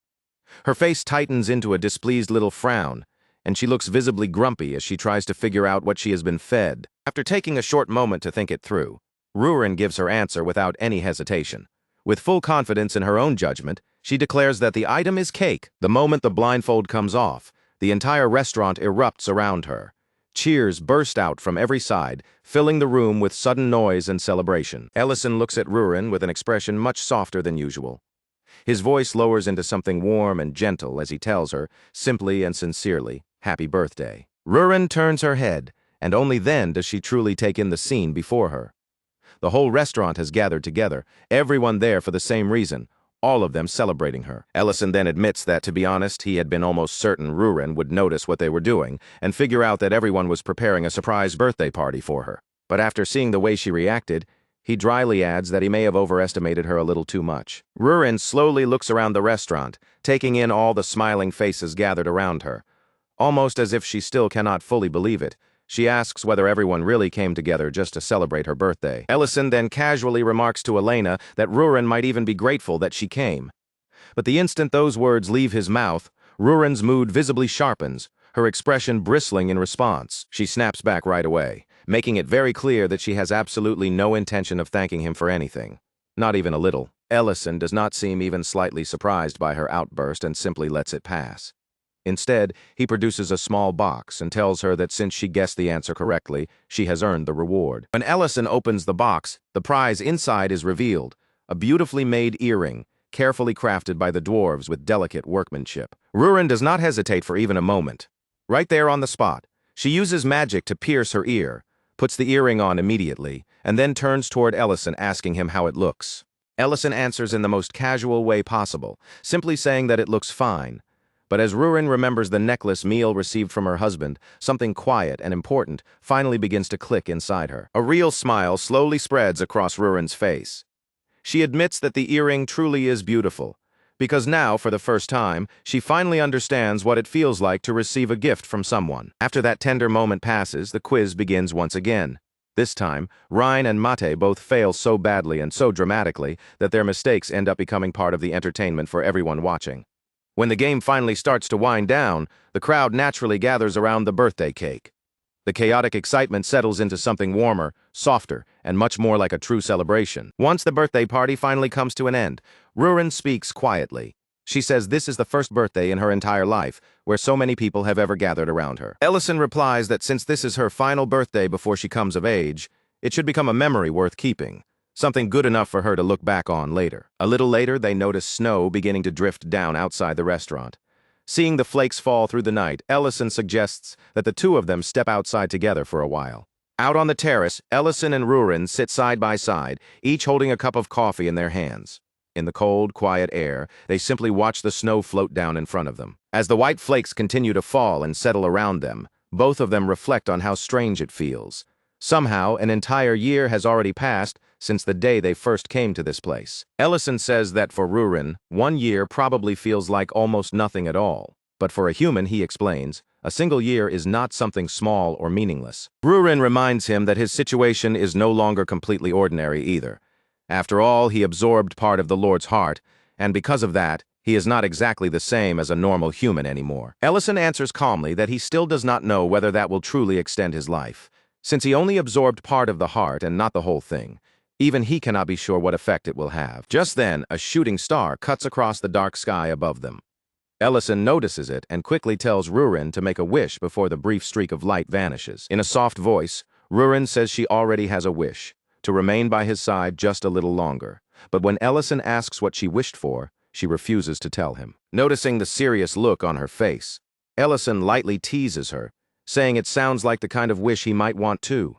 [SPEAKER 1] Her face tightens into a displeased little frown, and she looks visibly grumpy as she tries to figure out what she has been fed. After taking a short moment to think it through, Ruren gives her answer without any hesitation. With full confidence in her own judgment, she declares that the item is cake. The moment the blindfold comes off, the entire restaurant erupts around her. Cheers burst out from every side, filling the room with sudden noise and celebration. Ellison looks at Rurin with an expression much softer than usual. His voice lowers into something warm and gentle as he tells her, simply and sincerely, "Happy birthday." Rurin turns her head, and only then does she truly take in the scene before her. The whole restaurant has gathered together, everyone there for the same reason, all of them celebrating her. Ellison then admits that, to be honest, he had been almost certain Rurin would notice what they were doing and figure out that everyone was preparing a surprise birthday party for her. But after seeing the way she reacted, he dryly adds that he may have overestimated her a little too much. Rurin slowly looks around the restaurant, taking in all the smiling faces gathered around her. Almost as if she still cannot fully believe it, she asks whether everyone really came together just to celebrate her birthday. Ellison then casually remarks to Elena that Rurin might even be grateful that she came. But the instant those words leave his mouth, Rurin's mood visibly sharpens, her expression bristling in response. She snaps back right away, making it very clear that she has absolutely no intention of thanking him for anything. Not even a little. Ellison does not seem even slightly surprised by her outburst and simply lets it pass. Instead, he produces a small box and tells her that since she guessed the answer correctly, she has earned the reward. When Ellison opens the box, the prize inside is revealed, a beautifully made earring, carefully crafted by the dwarves with delicate workmanship. Rurin does not hesitate for even a moment. Right there on the spot, she uses magic to pierce her ear, puts the earring on immediately, and then turns toward Ellison asking him how it looks. Ellison answers in the most casual way possible, simply saying that it looks fine. But as Rurin remembers the necklace Miel received from her husband, something quiet and important finally begins to click inside her. A real smile slowly spreads across Rurin's face. She admits that the earring truly is beautiful, because now, for the first time, she finally understands what it feels like to receive a gift from someone. After that tender moment passes, the quiz begins once again. This time, Rhine and Mate both fail so badly and so dramatically that their mistakes end up becoming part of the entertainment for everyone watching. When the game finally starts to wind down, the crowd naturally gathers around the birthday cake. The chaotic excitement settles into something warmer, softer, and much more like a true celebration. Once the birthday party finally comes to an end, Rurin speaks quietly. She says this is the first birthday in her entire life where so many people have ever gathered around her. Ellison replies that since this is her final birthday before she comes of age, it should become a memory worth keeping. Something good enough for her to look back on later. A little later, they notice snow beginning to drift down outside the restaurant. Seeing the flakes fall through the night, Ellison suggests that the two of them step outside together for a while. Out on the terrace, Ellison and Rurin sit side by side, each holding a cup of coffee in their hands. In the cold, quiet air, they simply watch the snow float down in front of them. As the white flakes continue to fall and settle around them, both of them reflect on how strange it feels. Somehow, an entire year has already passed since the day they first came to this place. Ellison says that for Rurin, 1 year probably feels like almost nothing at all. But for a human, he explains, a single year is not something small or meaningless. Rurin reminds him that his situation is no longer completely ordinary either. After all, he absorbed part of the Lord's heart, and because of that, he is not exactly the same as a normal human anymore. Ellison answers calmly that he still does not know whether that will truly extend his life. Since he only absorbed part of the heart and not the whole thing, even he cannot be sure what effect it will have. Just then, a shooting star cuts across the dark sky above them. Ellison notices it and quickly tells Rurin to make a wish before the brief streak of light vanishes. In a soft voice, Rurin says she already has a wish, to remain by his side just a little longer. But when Ellison asks what she wished for, she refuses to tell him. Noticing the serious look on her face, Ellison lightly teases her, saying it sounds like the kind of wish he might want too.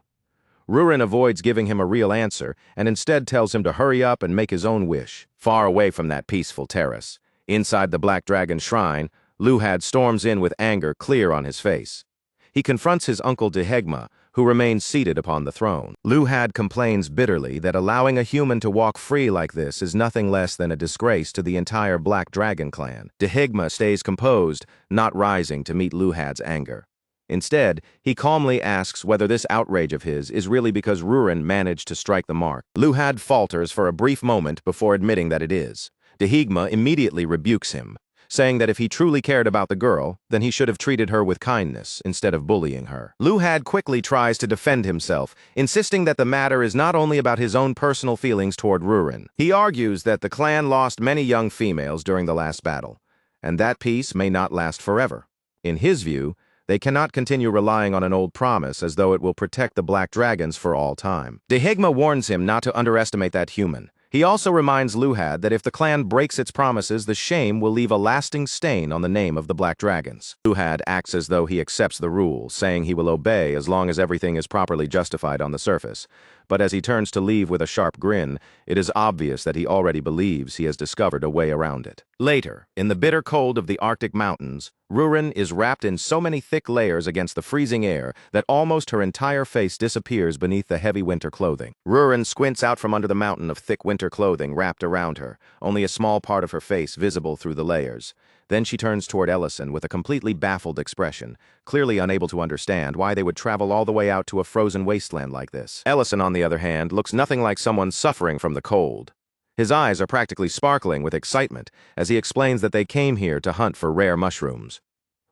[SPEAKER 1] Rurin avoids giving him a real answer and instead tells him to hurry up and make his own wish. Far away from that peaceful terrace, inside the Black Dragon Shrine, Luhad storms in with anger clear on his face. He confronts his uncle Dehegma, who remains seated upon the throne. Luhad complains bitterly that allowing a human to walk free like this is nothing less than a disgrace to the entire Black Dragon clan. Dehegma stays composed, not rising to meet Luhad's anger. Instead, he calmly asks whether this outrage of his is really because Rurin managed to strike the mark. Luhad falters for a brief moment before admitting that it is. Dehegma immediately rebukes him, saying that if he truly cared about the girl, then he should have treated her with kindness instead of bullying her. Luhad quickly tries to defend himself, insisting that the matter is not only about his own personal feelings toward Rurin. He argues that the clan lost many young females during the last battle, and that peace may not last forever. In his view, They cannot continue relying on an old promise as though it will protect the black dragons for all time. Dehigma warns him not to underestimate that human. He also reminds Luhad that if the clan breaks its promises, the shame will leave a lasting stain on the name of the Black Dragons. Luhad acts as though he accepts the rule, saying he will obey as long as everything is properly justified on the surface. But as he turns to leave with a sharp grin, it is obvious that he already believes he has discovered a way around it. Later, in the bitter cold of the Arctic mountains, Rurin is wrapped in so many thick layers against the freezing air that almost her entire face disappears beneath the heavy winter clothing. Rurin squints out from under the mountain of thick winter clothing wrapped around her, only a small part of her face visible through the layers. Then she turns toward Ellison with a completely baffled expression, clearly unable to understand why they would travel all the way out to a frozen wasteland like this. Ellison, on the other hand, looks nothing like someone suffering from the cold. His eyes are practically sparkling with excitement as he explains that they came here to hunt for rare mushrooms.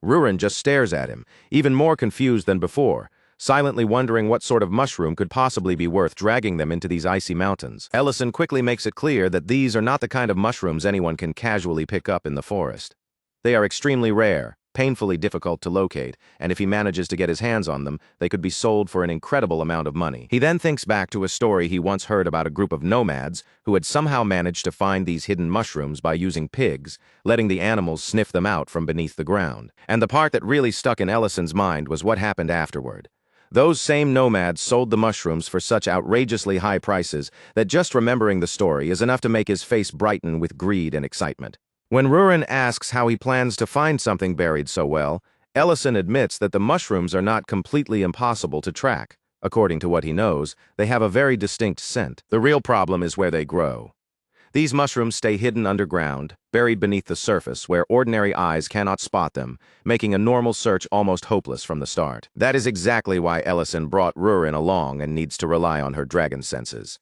[SPEAKER 1] Rurin just stares at him, even more confused than before, silently wondering what sort of mushroom could possibly be worth dragging them into these icy mountains. Ellison quickly makes it clear that these are not the kind of mushrooms anyone can casually pick up in the forest. They are extremely rare, painfully difficult to locate, and if he manages to get his hands on them, they could be sold for an incredible amount of money. He then thinks back to a story he once heard about a group of nomads who had somehow managed to find these hidden mushrooms by using pigs, letting the animals sniff them out from beneath the ground. And the part that really stuck in Ellison's mind was what happened afterward. Those same nomads sold the mushrooms for such outrageously high prices that just remembering the story is enough to make his face brighten with greed and excitement. When Rurin asks how he plans to find something buried so well, Ellison admits that the mushrooms are not completely impossible to track. According to what he knows, they have a very distinct scent. The real problem is where they grow. These mushrooms stay hidden underground, buried beneath the surface where ordinary eyes cannot spot them, making a normal search almost hopeless from the start. That is exactly why Ellison brought Rurin along and needs to rely on her dragon senses.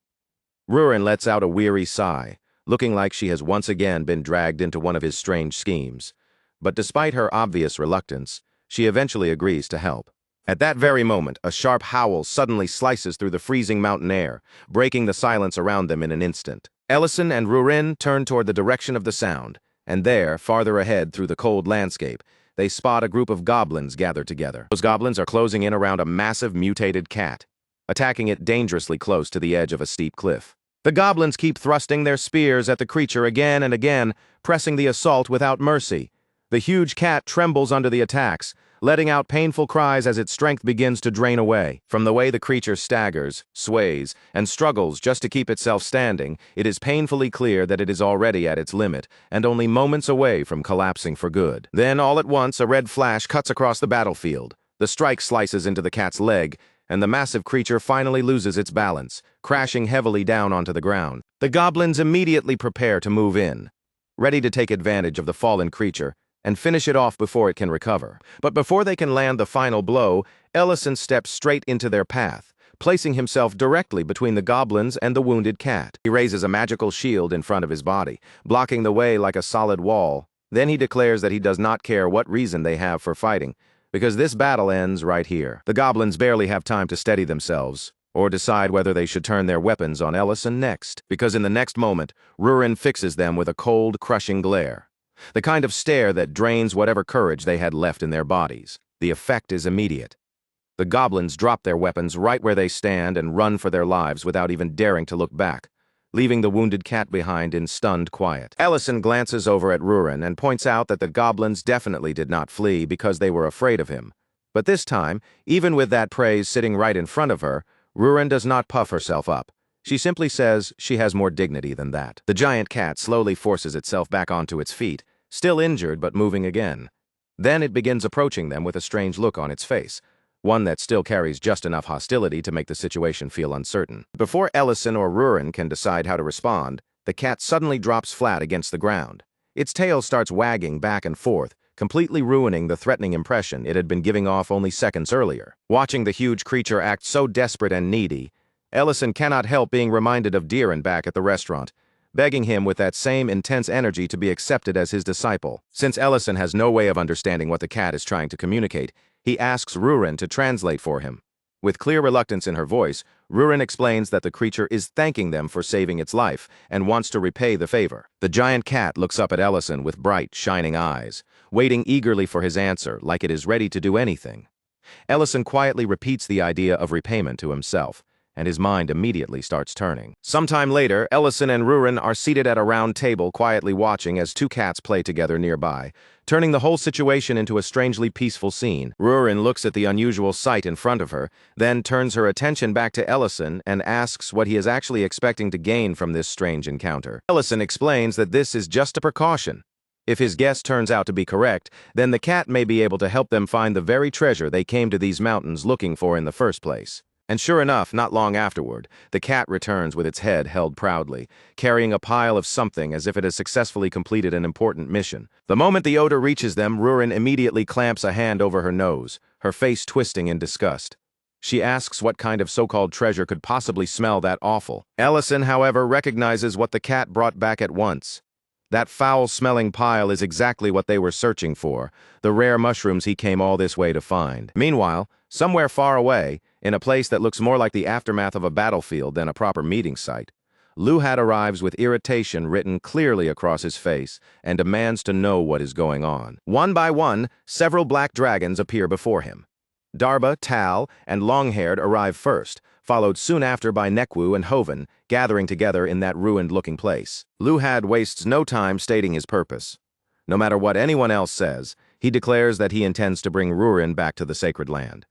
[SPEAKER 1] Rurin lets out a weary sigh, looking like she has once again been dragged into one of his strange schemes. But despite her obvious reluctance, she eventually agrees to help. At that very moment, a sharp howl suddenly slices through the freezing mountain air, breaking the silence around them in an instant. Ellison and Rurin turn toward the direction of the sound, and there, farther ahead through the cold landscape, they spot a group of goblins gathered together. Those goblins are closing in around a massive mutated cat, attacking it dangerously close to the edge of a steep cliff. The goblins keep thrusting their spears at the creature again and again, pressing the assault without mercy. The huge cat trembles under the attacks, letting out painful cries as its strength begins to drain away. From the way the creature staggers, sways, and struggles just to keep itself standing, it is painfully clear that it is already at its limit, and only moments away from collapsing for good. Then, all at once, a red flash cuts across the battlefield. The strike slices into the cat's leg, and the massive creature finally loses its balance, crashing heavily down onto the ground. The goblins immediately prepare to move in, ready to take advantage of the fallen creature and finish it off before it can recover. But before they can land the final blow, Ellison steps straight into their path, placing himself directly between the goblins and the wounded cat. He raises a magical shield in front of his body, blocking the way like a solid wall. Then he declares that he does not care what reason they have for fighting, because this battle ends right here. The goblins barely have time to steady themselves, or decide whether they should turn their weapons on Ellison next, because in the next moment, Rurin fixes them with a cold, crushing glare. The kind of stare that drains whatever courage they had left in their bodies. The effect is immediate. The goblins drop their weapons right where they stand and run for their lives without even daring to look back, leaving the wounded cat behind in stunned quiet. Ellison glances over at Rurin and points out that the goblins definitely did not flee because they were afraid of him. But this time, even with that praise sitting right in front of her, Rurin does not puff herself up. She simply says she has more dignity than that. The giant cat slowly forces itself back onto its feet, still injured but moving again. Then it begins approaching them with a strange look on its face, one that still carries just enough hostility to make the situation feel uncertain. Before Ellison or Rurin can decide how to respond, the cat suddenly drops flat against the ground. Its tail starts wagging back and forth, completely ruining the threatening impression it had been giving off only seconds earlier. Watching the huge creature act so desperate and needy, Ellison cannot help being reminded of Diren back at the restaurant, begging him with that same intense energy to be accepted as his disciple. Since Ellison has no way of understanding what the cat is trying to communicate, he asks Rurin to translate for him. With clear reluctance in her voice, Rurin explains that the creature is thanking them for saving its life and wants to repay the favor. The giant cat looks up at Ellison with bright, shining eyes, waiting eagerly for his answer like it is ready to do anything. Ellison quietly repeats the idea of repayment to himself, and his mind immediately starts turning. Sometime later, Ellison and Rurin are seated at a round table quietly watching as two cats play together nearby, turning the whole situation into a strangely peaceful scene. Rurin looks at the unusual sight in front of her, then turns her attention back to Ellison and asks what he is actually expecting to gain from this strange encounter. Ellison explains that this is just a precaution. If his guess turns out to be correct, then the cat may be able to help them find the very treasure they came to these mountains looking for in the first place. And sure enough, not long afterward, the cat returns with its head held proudly, carrying a pile of something as if it has successfully completed an important mission. The moment the odor reaches them, Rurin immediately clamps a hand over her nose, her face twisting in disgust. She asks what kind of so-called treasure could possibly smell that awful. Ellison, however, recognizes what the cat brought back at once. That foul-smelling pile is exactly what they were searching for, the rare mushrooms he came all this way to find. Meanwhile, somewhere far away, in a place that looks more like the aftermath of a battlefield than a proper meeting site, Luhad arrives with irritation written clearly across his face and demands to know what is going on. One by one, several black dragons appear before him. Darba, Tal, and Longhaired arrive first, followed soon after by Nekwu and Hoven, gathering together in that ruined-looking place. Luhad wastes no time stating his purpose. No matter what anyone else says, he declares that he intends to bring Rurin back to the sacred land.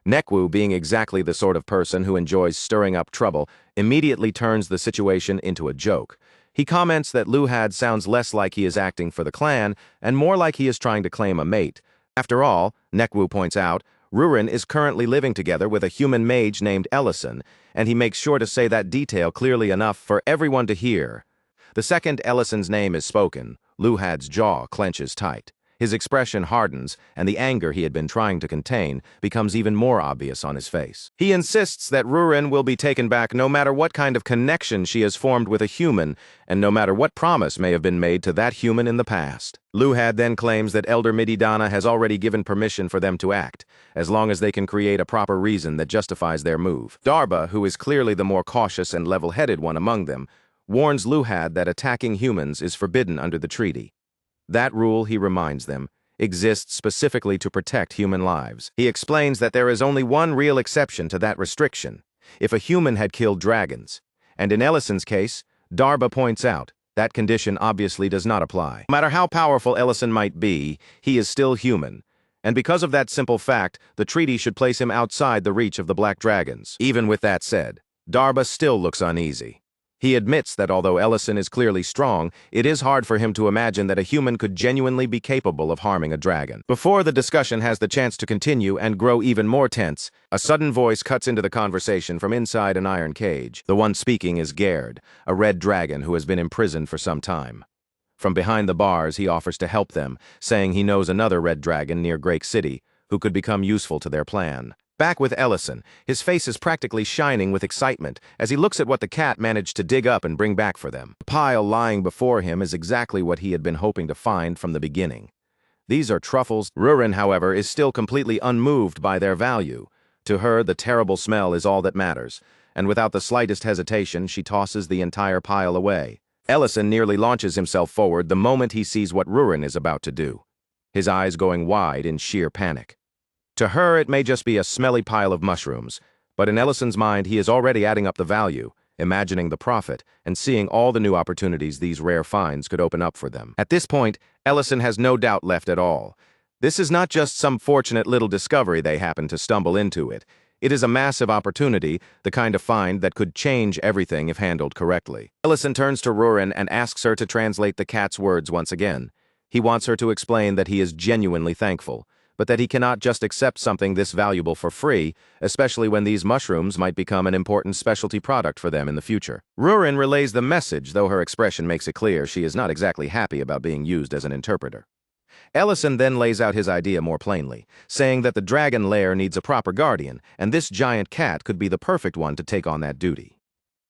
[SPEAKER 1] Nekwu, being exactly the sort of person who enjoys stirring up trouble, immediately turns the situation into a joke. He comments that Luhad sounds less like he is acting for the clan and more like he is trying to claim a mate. After all, Nekwu points out, Rurin is currently living together with a human mage named Ellison, and he makes sure to say that detail clearly enough for everyone to hear. The second Ellison's name is spoken, Luhad's jaw clenches tight. His expression hardens, and the anger he had been trying to contain becomes even more obvious on his face. He insists that Rurin will be taken back no matter what kind of connection she has formed with a human, and no matter what promise may have been made to that human in the past. Luhad then claims that Elder Mididana has already given permission for them to act, as long as they can create a proper reason that justifies their move. Darba, who is clearly the more cautious and level-headed one among them, warns Luhad that attacking humans is forbidden under the treaty. That rule, he reminds them, exists specifically to protect human lives. He explains that there is only one real exception to that restriction, if a human had killed dragons. And in Ellison's case, Darba points out, that condition obviously does not apply. No matter how powerful Ellison might be, he is still human. And because of that simple fact, the treaty should place him outside the reach of the Black Dragons. Even with that said, Darba still looks uneasy. He admits that although Ellison is clearly strong, it is hard for him to imagine that a human could genuinely be capable of harming a dragon. Before the discussion has the chance to continue and grow even more tense, a sudden voice cuts into the conversation from inside an iron cage. The one speaking is Gerd, a red dragon who has been imprisoned for some time. From behind the bars, he offers to help them, saying he knows another red dragon near Drake City who could become useful to their plan. Back with Ellison, his face is practically shining with excitement as he looks at what the cat managed to dig up and bring back for them. The pile lying before him is exactly what he had been hoping to find from the beginning. These are truffles. Rurin, however, is still completely unmoved by their value. To her, the terrible smell is all that matters, and without the slightest hesitation, she tosses the entire pile away. Ellison nearly launches himself forward the moment he sees what Rurin is about to do, his eyes going wide in sheer panic. To her, it may just be a smelly pile of mushrooms, but in Ellison's mind, he is already adding up the value, imagining the profit, and seeing all the new opportunities these rare finds could open up for them. At this point, Ellison has no doubt left at all. This is not just some fortunate little discovery they happen to stumble into it. It is a massive opportunity, the kind of find that could change everything if handled correctly. Ellison turns to Rurin and asks her to translate the cat's words once again. He wants her to explain that he is genuinely thankful, but that he cannot just accept something this valuable for free, especially when these mushrooms might become an important specialty product for them in the future. Rurin relays the message, though her expression makes it clear she is not exactly happy about being used as an interpreter. Ellison then lays out his idea more plainly, saying that the dragon lair needs a proper guardian, and this giant cat could be the perfect one to take on that duty.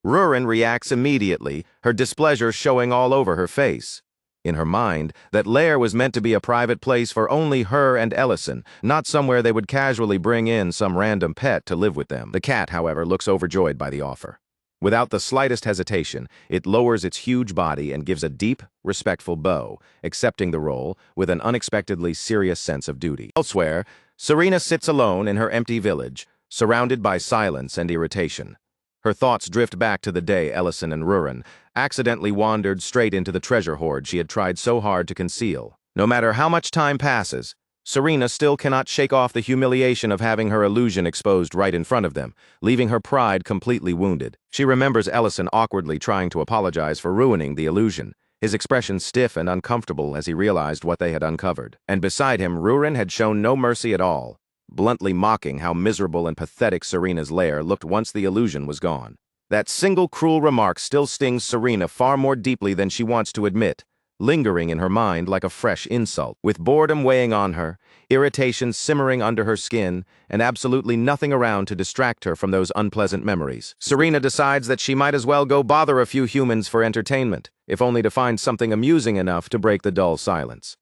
[SPEAKER 1] Rurin reacts immediately, her displeasure showing all over her face. In her mind, that lair was meant to be a private place for only her and Ellison, not somewhere they would casually bring in some random pet to live with them. The cat, however, looks overjoyed by the offer. Without the slightest hesitation, it lowers its huge body and gives a deep, respectful bow, accepting the role with an unexpectedly serious sense of duty. Elsewhere, Serena sits alone in her empty village, surrounded by silence and irritation. Her thoughts drift back to the day Ellison and Rurin accidentally wandered straight into the treasure hoard she had tried so hard to conceal. No matter how much time passes, Serena still cannot shake off the humiliation of having her illusion exposed right in front of them, leaving her pride completely wounded. She remembers Ellison awkwardly trying to apologize for ruining the illusion, his expression stiff and uncomfortable as he realized what they had uncovered. And beside him, Rurin had shown no mercy at all, bluntly mocking how miserable and pathetic Serena's lair looked once the illusion was gone. That single cruel remark still stings Serena far more deeply than she wants to admit, lingering in her mind like a fresh insult. With boredom weighing on her, irritation simmering under her skin, and absolutely nothing around to distract her from those unpleasant memories, Serena decides that she might as well go bother a few humans for entertainment, if only to find something amusing enough to break the dull silence.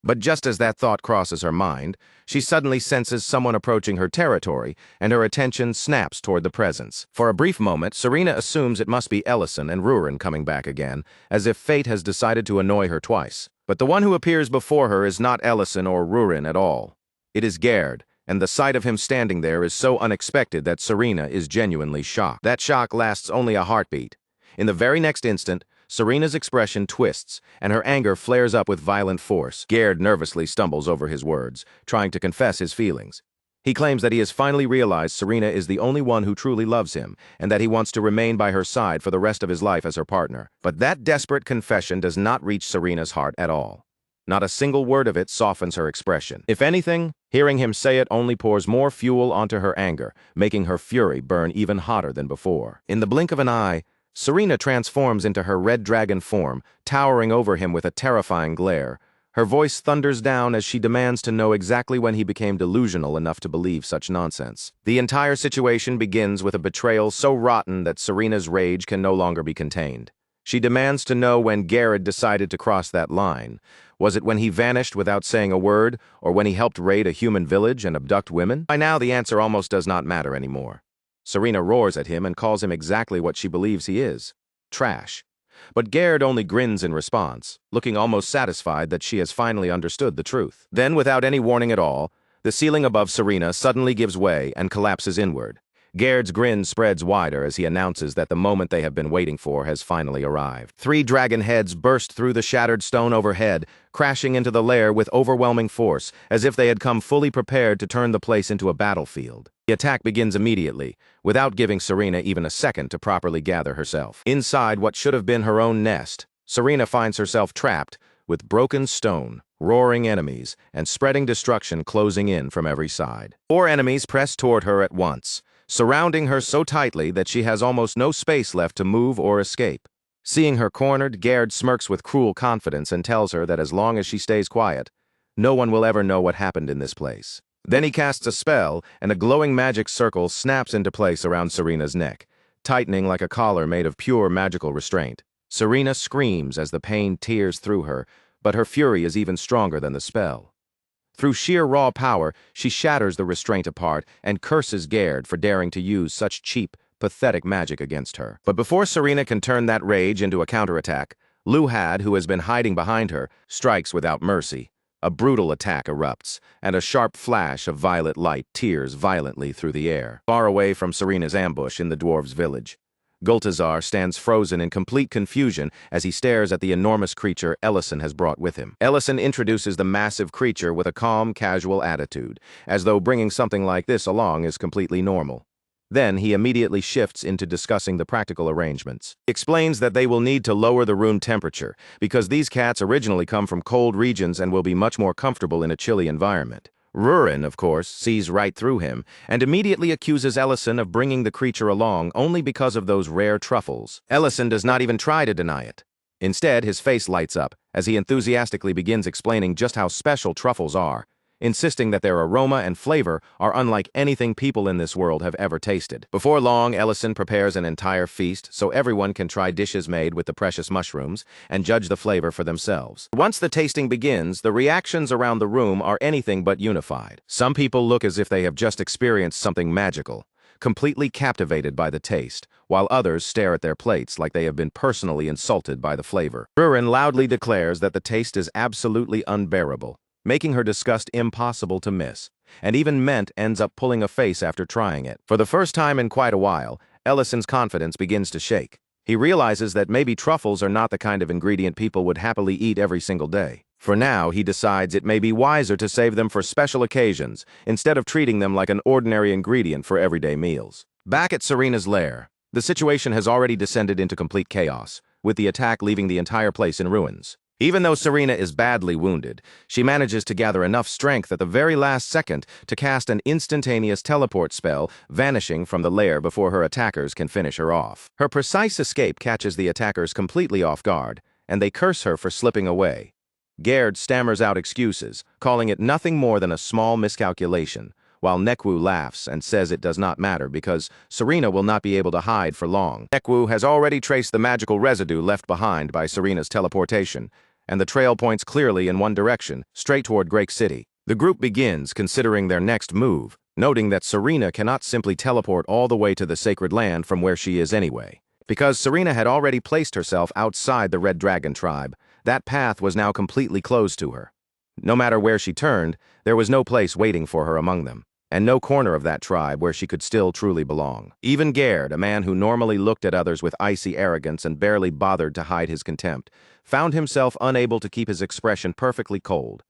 [SPEAKER 1] But just as that thought crosses her mind, she suddenly senses someone approaching her territory, and her attention snaps toward the presence. For a brief moment, Serena assumes it must be Ellison and Rurin coming back again, as if fate has decided to annoy her twice. But the one who appears before her is not Ellison or Rurin at all. It is Gerd, and the sight of him standing there is so unexpected that Serena is genuinely shocked. That shock lasts only a heartbeat. In the very next instant, Serena's expression twists, and her anger flares up with violent force. Gerd nervously stumbles over his words, trying to confess his feelings. He claims that he has finally realized Serena is the only one who truly loves him, and that he wants to remain by her side for the rest of his life as her partner. But that desperate confession does not reach Serena's heart at all. Not a single word of it softens her expression. If anything, hearing him say it only pours more fuel onto her anger, making her fury burn even hotter than before. In the blink of an eye, Serena transforms into her red dragon form, towering over him with a terrifying glare. Her voice thunders down as she demands to know exactly when he became delusional enough to believe such nonsense. The entire situation begins with a betrayal so rotten that Serena's rage can no longer be contained. She demands to know when Gerd decided to cross that line. Was it when he vanished without saying a word, or when he helped raid a human village and abduct women? By now, the answer almost does not matter anymore. Serena roars at him and calls him exactly what she believes he is: trash. But Gerd only grins in response, looking almost satisfied that she has finally understood the truth. Then, without any warning at all, the ceiling above Serena suddenly gives way and collapses inward. Gerd's grin spreads wider as he announces that the moment they have been waiting for has finally arrived. 3 dragon heads burst through the shattered stone overhead, crashing into the lair with overwhelming force, as if they had come fully prepared to turn the place into a battlefield. The attack begins immediately, without giving Serena even a second to properly gather herself. Inside what should have been her own nest, Serena finds herself trapped with broken stone, roaring enemies, and spreading destruction closing in from every side. 4 enemies press toward her at once, surrounding her so tightly that she has almost no space left to move or escape. Seeing her cornered, Gerd smirks with cruel confidence and tells her that as long as she stays quiet, no one will ever know what happened in this place. Then he casts a spell, and a glowing magic circle snaps into place around Serena's neck, tightening like a collar made of pure magical restraint. Serena screams as the pain tears through her, but her fury is even stronger than the spell. Through sheer raw power, she shatters the restraint apart and curses Gerd for daring to use such cheap, pathetic magic against her. But before Serena can turn that rage into a counterattack, Luhad, who has been hiding behind her, strikes without mercy. A brutal attack erupts, and a sharp flash of violet light tears violently through the air. Far away from Serena's ambush in the dwarves' village, Gultazar stands frozen in complete confusion as he stares at the enormous creature Ellison has brought with him. Ellison introduces the massive creature with a calm, casual attitude, as though bringing something like this along is completely normal. Then he immediately shifts into discussing the practical arrangements. He explains that they will need to lower the room temperature, because these cats originally come from cold regions and will be much more comfortable in a chilly environment. Rurin, of course, sees right through him, and immediately accuses Ellison of bringing the creature along only because of those rare truffles. Ellison does not even try to deny it. Instead, his face lights up, as he enthusiastically begins explaining just how special truffles are. insisting that their aroma and flavor are unlike anything people in this world have ever tasted. Before long, Ellison prepares an entire feast so everyone can try dishes made with the precious mushrooms and judge the flavor for themselves. Once the tasting begins, the reactions around the room are anything but unified. Some people look as if they have just experienced something magical, completely captivated by the taste, while others stare at their plates like they have been personally insulted by the flavor. Rurin loudly declares that the taste is absolutely unbearable, making her disgust impossible to miss, and even Ment ends up pulling a face after trying it. For the first time in quite a while, Ellison's confidence begins to shake. He realizes that maybe truffles are not the kind of ingredient people would happily eat every single day. For now, he decides it may be wiser to save them for special occasions, instead of treating them like an ordinary ingredient for everyday meals. Back at Serena's lair, the situation has already descended into complete chaos, with the attack leaving the entire place in ruins. Even though Serena is badly wounded, she manages to gather enough strength at the very last second to cast an instantaneous teleport spell, vanishing from the lair before her attackers can finish her off. Her precise escape catches the attackers completely off guard, and they curse her for slipping away. Gerd stammers out excuses, calling it nothing more than a small miscalculation, while Nekwu laughs and says it does not matter because Serena will not be able to hide for long. Nekwu has already traced the magical residue left behind by Serena's teleportation, and the trail points clearly in one direction, straight toward Great City. The group begins considering their next move, noting that Serena cannot simply teleport all the way to the sacred land from where she is anyway. Because Serena had already placed herself outside the Red Dragon tribe, that path was now completely closed to her. No matter where she turned, there was no place waiting for her among them, and no corner of that tribe where she could still truly belong. Even Gerd, a man who normally looked at others with icy arrogance and barely bothered to hide his contempt, found himself unable to keep his expression perfectly cold.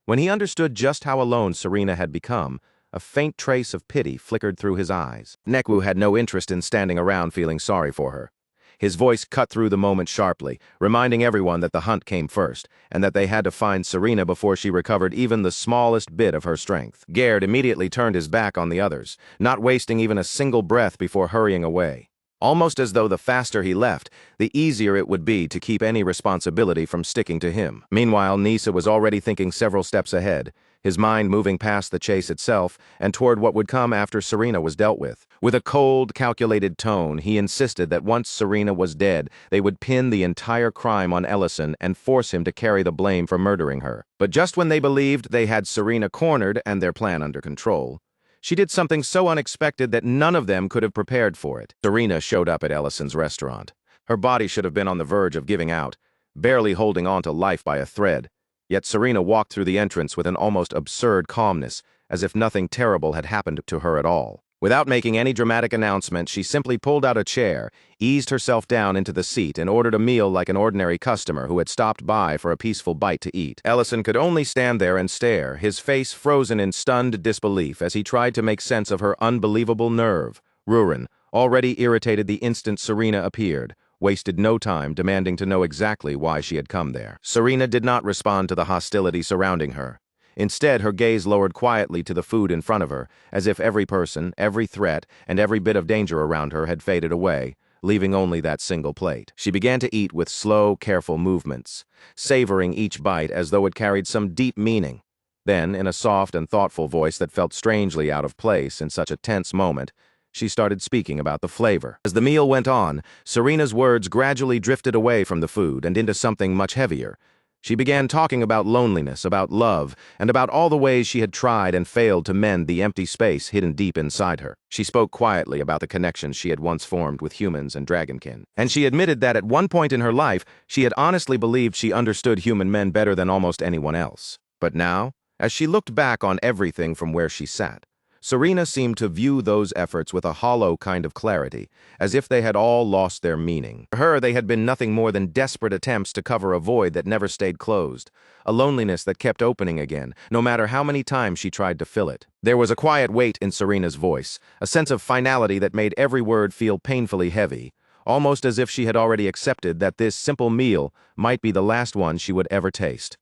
[SPEAKER 1] When he understood just how alone Serena had become, a faint trace of pity flickered through his eyes. Nekwu had no interest in standing around feeling sorry for her. His voice cut through the moment sharply, reminding everyone that the hunt came first, and that they had to find Serena before she recovered even the smallest bit of her strength. Gerd immediately turned his back on the others, not wasting even a single breath before hurrying away. Almost as though the faster he left, the easier it would be to keep any responsibility from sticking to him. Meanwhile, Nisa was already thinking several steps ahead, his mind moving past the chase itself and toward what would come after Serena was dealt with. With a cold, calculated tone, he insisted that once Serena was dead, they would pin the entire crime on Ellison and force him to carry the blame for murdering her. But just when they believed they had Serena cornered and their plan under control, she did something so unexpected that none of them could have prepared for it. Serena showed up at Ellison's restaurant. Her body should have been on the verge of giving out, barely holding on to life by a thread. Yet Serena walked through the entrance with an almost absurd calmness, as if nothing terrible had happened to her at all. Without making any dramatic announcement, she simply pulled out a chair, eased herself down into the seat, and ordered a meal like an ordinary customer who had stopped by for a peaceful bite to eat. Ellison could only stand there and stare, his face frozen in stunned disbelief as he tried to make sense of her unbelievable nerve. Rurin, already irritated the instant Serena appeared, wasted no time demanding to know exactly why she had come there. Serena did not respond to the hostility surrounding her. Instead, her gaze lowered quietly to the food in front of her, as if every person, every threat, and every bit of danger around her had faded away, leaving only that single plate. She began to eat with slow, careful movements, savoring each bite as though it carried some deep meaning. Then, in a soft and thoughtful voice that felt strangely out of place in such a tense moment, she started speaking about the flavor. As the meal went on, Serena's words gradually drifted away from the food and into something much heavier. She began talking about loneliness, about love, and about all the ways she had tried and failed to mend the empty space hidden deep inside her. She spoke quietly about the connections she had once formed with humans and dragonkin. And she admitted that at one point in her life, she had honestly believed she understood human men better than almost anyone else. But now, as she looked back on everything from where she sat, Serena seemed to view those efforts with a hollow kind of clarity, as if they had all lost their meaning. For her, they had been nothing more than desperate attempts to cover a void that never stayed closed, a loneliness that kept opening again, no matter how many times she tried to fill it. There was a quiet weight in Serena's voice, a sense of finality that made every word feel painfully heavy, almost as if she had already accepted that this simple meal might be the last one she would ever taste.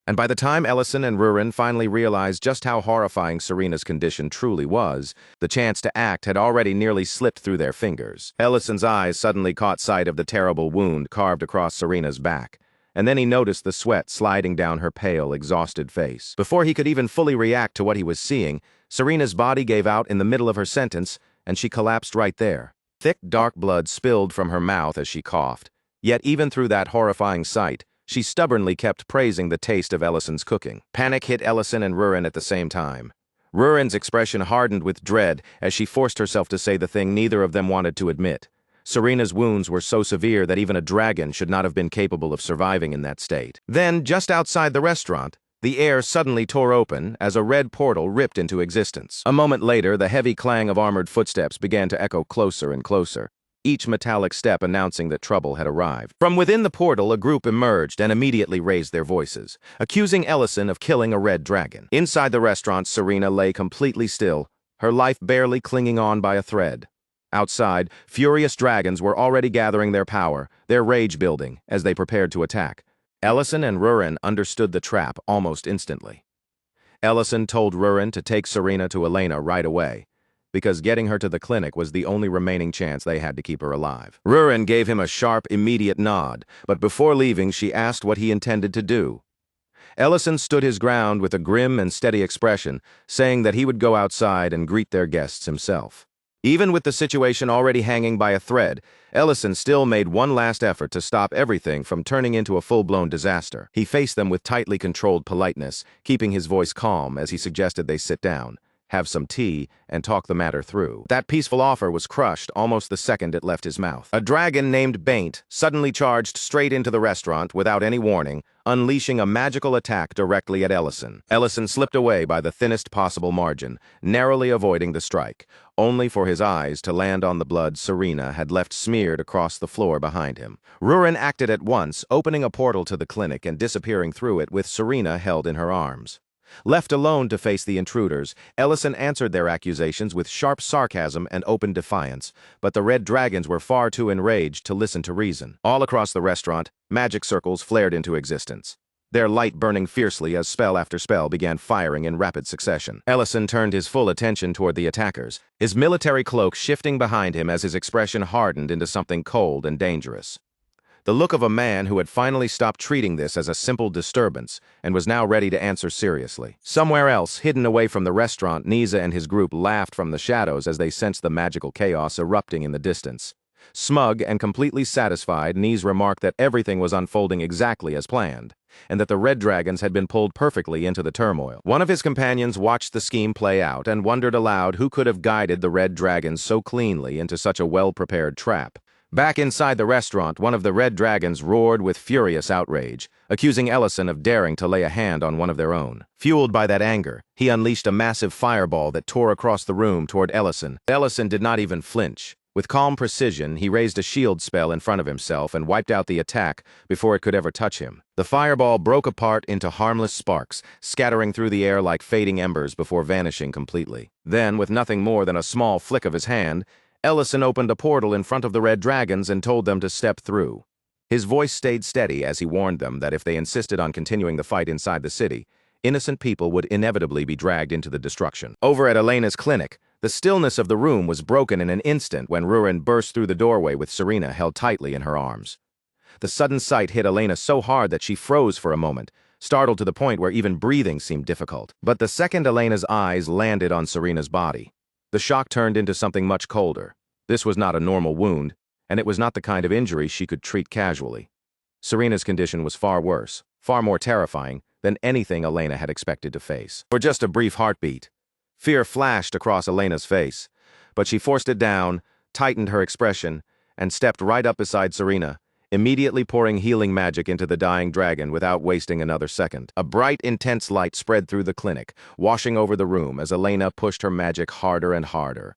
[SPEAKER 1] And by the time Ellison and Rurin finally realized just how horrifying Serena's condition truly was, the chance to act had already nearly slipped through their fingers. Ellison's eyes suddenly caught sight of the terrible wound carved across Serena's back, and then he noticed the sweat sliding down her pale, exhausted face. Before he could even fully react to what he was seeing, Serena's body gave out in the middle of her sentence, and she collapsed right there. Thick, dark blood spilled from her mouth as she coughed. Yet even through that horrifying sight, she stubbornly kept praising the taste of Ellison's cooking. Panic hit Ellison and Rurin at the same time. Rurin's expression hardened with dread as she forced herself to say the thing neither of them wanted to admit. Serena's wounds were so severe that even a dragon should not have been capable of surviving in that state. Then, just outside the restaurant, the air suddenly tore open as a red portal ripped into existence. A moment later, the heavy clang of armored footsteps began to echo closer and closer, each metallic step announcing that trouble had arrived. From within the portal, a group emerged and immediately raised their voices, accusing Ellison of killing a red dragon. Inside the restaurant, Serena lay completely still, her life barely clinging on by a thread. Outside, furious dragons were already gathering their power, their rage building, as they prepared to attack. Ellison and Rurin understood the trap almost instantly. Ellison told Rurin to take Serena to Elena right away, because getting her to the clinic was the only remaining chance they had to keep her alive. Rurin gave him a sharp, immediate nod, but before leaving she asked what he intended to do. Ellison stood his ground with a grim and steady expression, saying that he would go outside and greet their guests himself. Even with the situation already hanging by a thread, Ellison still made one last effort to stop everything from turning into a full-blown disaster. He faced them with tightly controlled politeness, keeping his voice calm as he suggested they sit down, have some tea, and talk the matter through. That peaceful offer was crushed almost the second it left his mouth. A dragon named Baint suddenly charged straight into the restaurant without any warning, unleashing a magical attack directly at Ellison. Ellison slipped away by the thinnest possible margin, narrowly avoiding the strike, only for his eyes to land on the blood Serena had left smeared across the floor behind him. Rurin acted at once, opening a portal to the clinic and disappearing through it with Serena held in her arms. Left alone to face the intruders, Ellison answered their accusations with sharp sarcasm and open defiance, but the red dragons were far too enraged to listen to reason. All across the restaurant, magic circles flared into existence, their light burning fiercely as spell after spell began firing in rapid succession. Ellison turned his full attention toward the attackers, his military cloak shifting behind him as his expression hardened into something cold and dangerous. The look of a man who had finally stopped treating this as a simple disturbance and was now ready to answer seriously. Somewhere else, hidden away from the restaurant, Niza and his group laughed from the shadows as they sensed the magical chaos erupting in the distance. Smug and completely satisfied, Niza remarked that everything was unfolding exactly as planned, and that the red dragons had been pulled perfectly into the turmoil. One of his companions watched the scheme play out and wondered aloud who could have guided the red dragons so cleanly into such a well-prepared trap. Back inside the restaurant, one of the red dragons roared with furious outrage, accusing Ellison of daring to lay a hand on one of their own. Fueled by that anger, he unleashed a massive fireball that tore across the room toward Ellison. Ellison did not even flinch. With calm precision, he raised a shield spell in front of himself and wiped out the attack before it could ever touch him. The fireball broke apart into harmless sparks, scattering through the air like fading embers before vanishing completely. Then, with nothing more than a small flick of his hand, Ellison opened a portal in front of the red dragons and told them to step through. His voice stayed steady as he warned them that if they insisted on continuing the fight inside the city, innocent people would inevitably be dragged into the destruction. Over at Elena's clinic, the stillness of the room was broken in an instant when Rurin burst through the doorway with Serena held tightly in her arms. The sudden sight hit Elena so hard that she froze for a moment, startled to the point where even breathing seemed difficult. But the second Elena's eyes landed on Serena's body, the shock turned into something much colder. This was not a normal wound, and it was not the kind of injury she could treat casually. Serena's condition was far worse, far more terrifying than anything Elena had expected to face. For just a brief heartbeat, fear flashed across Elena's face, but she forced it down, tightened her expression, and stepped right up beside Serena, immediately pouring healing magic into the dying dragon without wasting another second. A bright, intense light spread through the clinic, washing over the room as Elena pushed her magic harder and harder.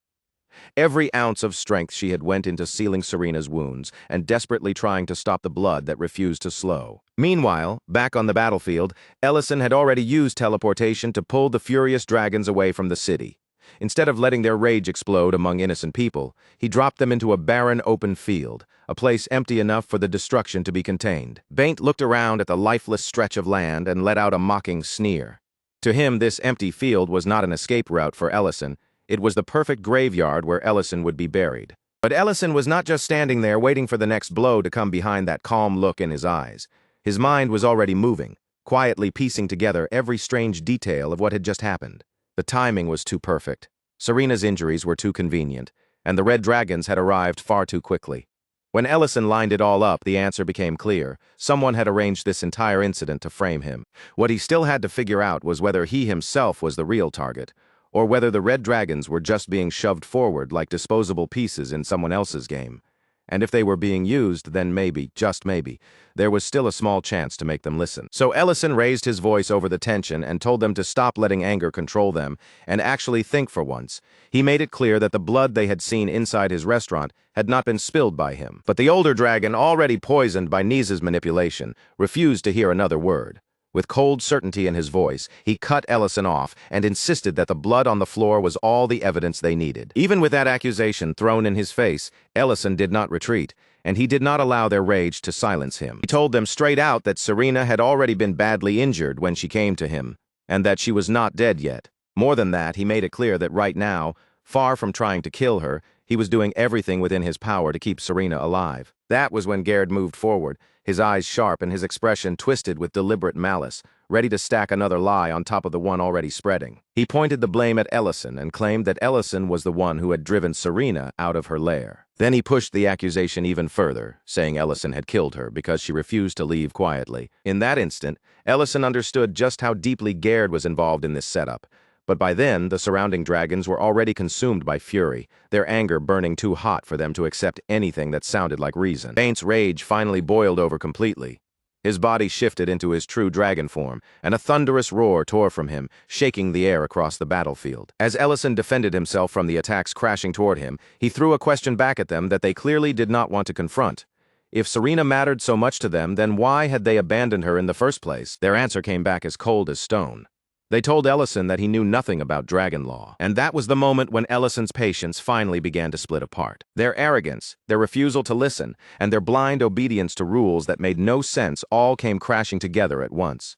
[SPEAKER 1] Every ounce of strength she had went into sealing Serena's wounds and desperately trying to stop the blood that refused to slow. Meanwhile, back on the battlefield, Ellison had already used teleportation to pull the furious dragons away from the city. Instead of letting their rage explode among innocent people, he dropped them into a barren open field, a place empty enough for the destruction to be contained. Baint looked around at the lifeless stretch of land and let out a mocking sneer. To him, this empty field was not an escape route for Ellison. It was the perfect graveyard where Ellison would be buried. But Ellison was not just standing there waiting for the next blow to come behind that calm look in his eyes. His mind was already moving, quietly piecing together every strange detail of what had just happened. The timing was too perfect. Serena's injuries were too convenient, and the red dragons had arrived far too quickly. When Ellison lined it all up, the answer became clear. Someone had arranged this entire incident to frame him. What he still had to figure out was whether he himself was the real target, or whether the red dragons were just being shoved forward like disposable pieces in someone else's game. And if they were being used, then maybe, just maybe, there was still a small chance to make them listen. So Ellison raised his voice over the tension and told them to stop letting anger control them and actually think for once. He made it clear that the blood they had seen inside his restaurant had not been spilled by him. But the older dragon, already poisoned by Nisa's manipulation, refused to hear another word. With cold certainty in his voice, he cut Ellison off and insisted that the blood on the floor was all the evidence they needed. Even with that accusation thrown in his face, Ellison did not retreat, and he did not allow their rage to silence him. He told them straight out that Serena had already been badly injured when she came to him, and that she was not dead yet. More than that, he made it clear that right now, far from trying to kill her, he was doing everything within his power to keep Serena alive. That was when Gerd moved forward, his eyes sharp and his expression twisted with deliberate malice, ready to stack another lie on top of the one already spreading. He pointed the blame at Ellison and claimed that Ellison was the one who had driven Serena out of her lair. Then he pushed the accusation even further, saying Ellison had killed her because she refused to leave quietly. In that instant, Ellison understood just how deeply Gerd was involved in this setup. But by then, the surrounding dragons were already consumed by fury, their anger burning too hot for them to accept anything that sounded like reason. Bain's rage finally boiled over completely. His body shifted into his true dragon form, and a thunderous roar tore from him, shaking the air across the battlefield. As Ellison defended himself from the attacks crashing toward him, he threw a question back at them that they clearly did not want to confront. If Serena mattered so much to them, then why had they abandoned her in the first place? Their answer came back as cold as stone. They told Ellison that he knew nothing about dragon law, and that was the moment when Ellison's patience finally began to split apart. Their arrogance, their refusal to listen, and their blind obedience to rules that made no sense all came crashing together at once.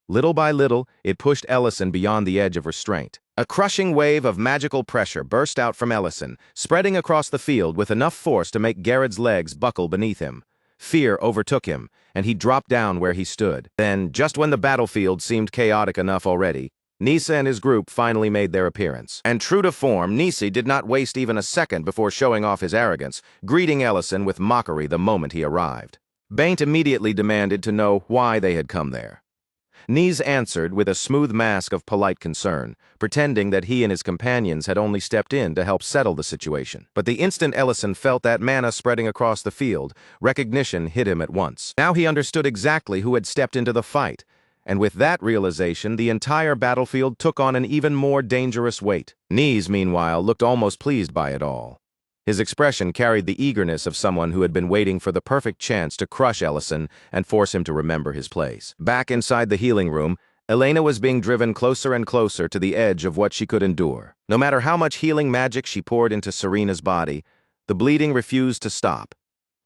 [SPEAKER 1] Little by little, it pushed Ellison beyond the edge of restraint. A crushing wave of magical pressure burst out from Ellison, spreading across the field with enough force to make Garrett's legs buckle beneath him. Fear overtook him, and he dropped down where he stood. Then, just when the battlefield seemed chaotic enough already, Nisa and his group finally made their appearance. And true to form, Nisi did not waste even a second before showing off his arrogance, greeting Ellison with mockery the moment he arrived. Baint immediately demanded to know why they had come there. Nise answered with a smooth mask of polite concern, pretending that he and his companions had only stepped in to help settle the situation. But the instant Ellison felt that mana spreading across the field, recognition hit him at once. Now he understood exactly who had stepped into the fight, and with that realization, the entire battlefield took on an even more dangerous weight. Nise, meanwhile, looked almost pleased by it all. His expression carried the eagerness of someone who had been waiting for the perfect chance to crush Ellison and force him to remember his place. Back inside the healing room, Elena was being driven closer and closer to the edge of what she could endure. No matter how much healing magic she poured into Serena's body, the bleeding refused to stop.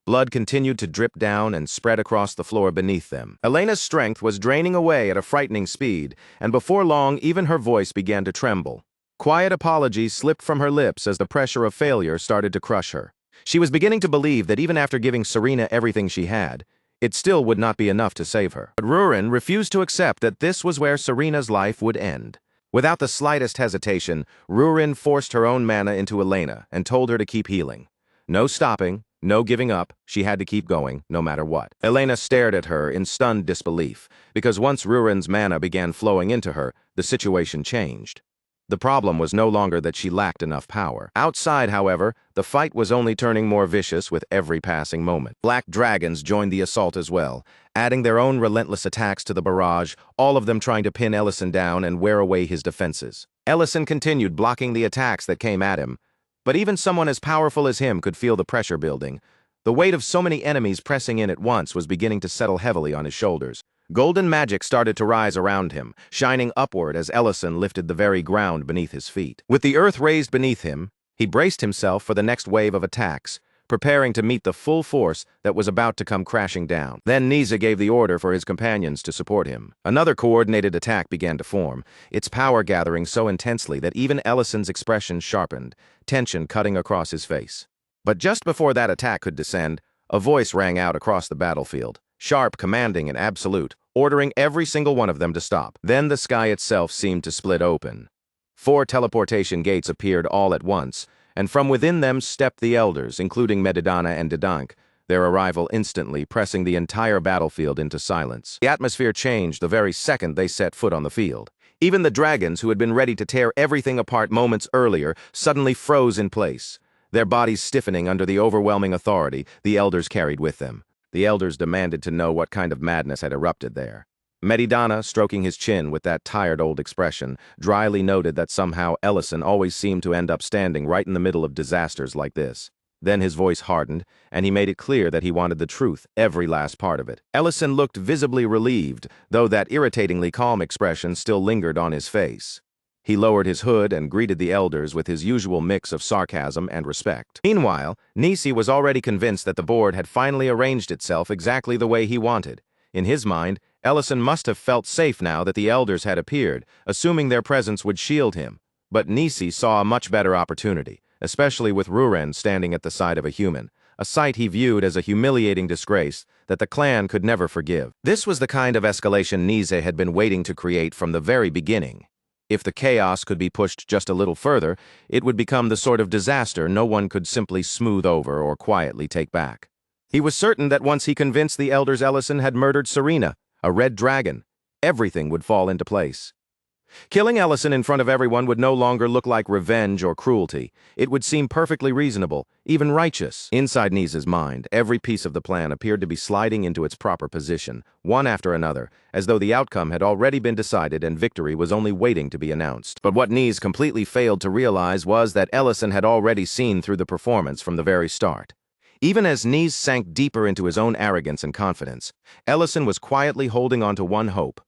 [SPEAKER 1] Blood continued to drip down and spread across the floor beneath them. Elena's strength was draining away at a frightening speed, and before long, even her voice began to tremble. Quiet apologies slipped from her lips as the pressure of failure started to crush her. She was beginning to believe that even after giving Serena everything she had, it still would not be enough to save her. But Rurin refused to accept that this was where Serena's life would end. Without the slightest hesitation, Rurin forced her own mana into Elena and told her to keep healing. No stopping, no giving up, she had to keep going, no matter what. Elena stared at her in stunned disbelief, because once Rurin's mana began flowing into her, the situation changed. The problem was no longer that she lacked enough power. Outside, however, the fight was only turning more vicious with every passing moment. Black dragons joined the assault as well, adding their own relentless attacks to the barrage, all of them trying to pin Ellison down and wear away his defenses. Ellison continued blocking the attacks that came at him, but even someone as powerful as him could feel the pressure building. The weight of so many enemies pressing in at once was beginning to settle heavily on his shoulders. Golden magic started to rise around him, shining upward as Ellison lifted the very ground beneath his feet. With the earth raised beneath him, he braced himself for the next wave of attacks, preparing to meet the full force that was about to come crashing down. Then Nisa gave the order for his companions to support him. Another coordinated attack began to form, its power gathering so intensely that even Ellison's expression sharpened, tension cutting across his face. But just before that attack could descend, a voice rang out across the battlefield, sharp, commanding, and absolute, ordering every single one of them to stop. Then the sky itself seemed to split open. 4 teleportation gates appeared all at once, and from within them stepped the elders, including Medidana and Dedank, their arrival instantly pressing the entire battlefield into silence. The atmosphere changed the very second they set foot on the field. Even the dragons, who had been ready to tear everything apart moments earlier, suddenly froze in place, their bodies stiffening under the overwhelming authority the elders carried with them. The elders demanded to know what kind of madness had erupted there. Medidana, stroking his chin with that tired old expression, dryly noted that somehow Ellison always seemed to end up standing right in the middle of disasters like this. Then his voice hardened, and he made it clear that he wanted the truth, every last part of it. Ellison looked visibly relieved, though that irritatingly calm expression still lingered on his face. He lowered his hood and greeted the elders with his usual mix of sarcasm and respect. Meanwhile, Nisi was already convinced that the board had finally arranged itself exactly the way he wanted. In his mind, Ellison must have felt safe now that the elders had appeared, assuming their presence would shield him. But Nisi saw a much better opportunity, especially with Ruren standing at the side of a human, a sight he viewed as a humiliating disgrace that the clan could never forgive. This was the kind of escalation Nise had been waiting to create from the very beginning. If the chaos could be pushed just a little further, it would become the sort of disaster no one could simply smooth over or quietly take back. He was certain that once he convinced the elders Ellison had murdered Serena, a red dragon, everything would fall into place. Killing Ellison in front of everyone would no longer look like revenge or cruelty. It would seem perfectly reasonable, even righteous. Inside Nisa's mind, every piece of the plan appeared to be sliding into its proper position, one after another, as though the outcome had already been decided and victory was only waiting to be announced. But what Nise completely failed to realize was that Ellison had already seen through the performance from the very start. Even as Nise sank deeper into his own arrogance and confidence, Ellison was quietly holding on to one hope.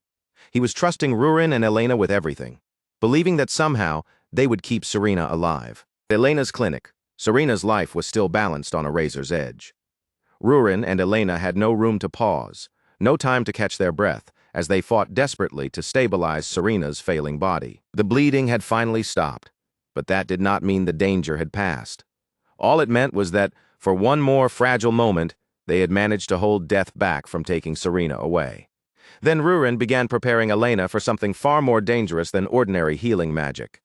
[SPEAKER 1] He was trusting Ruren and Elena with everything, believing that somehow they would keep Serena alive. At Elena's clinic, Serena's life was still balanced on a razor's edge. Ruren and Elena had no room to pause, no time to catch their breath, as they fought desperately to stabilize Serena's failing body. The bleeding had finally stopped, but that did not mean the danger had passed. All it meant was that, for one more fragile moment, they had managed to hold death back from taking Serena away. Then Ruren began preparing Elena for something far more dangerous than ordinary healing magic.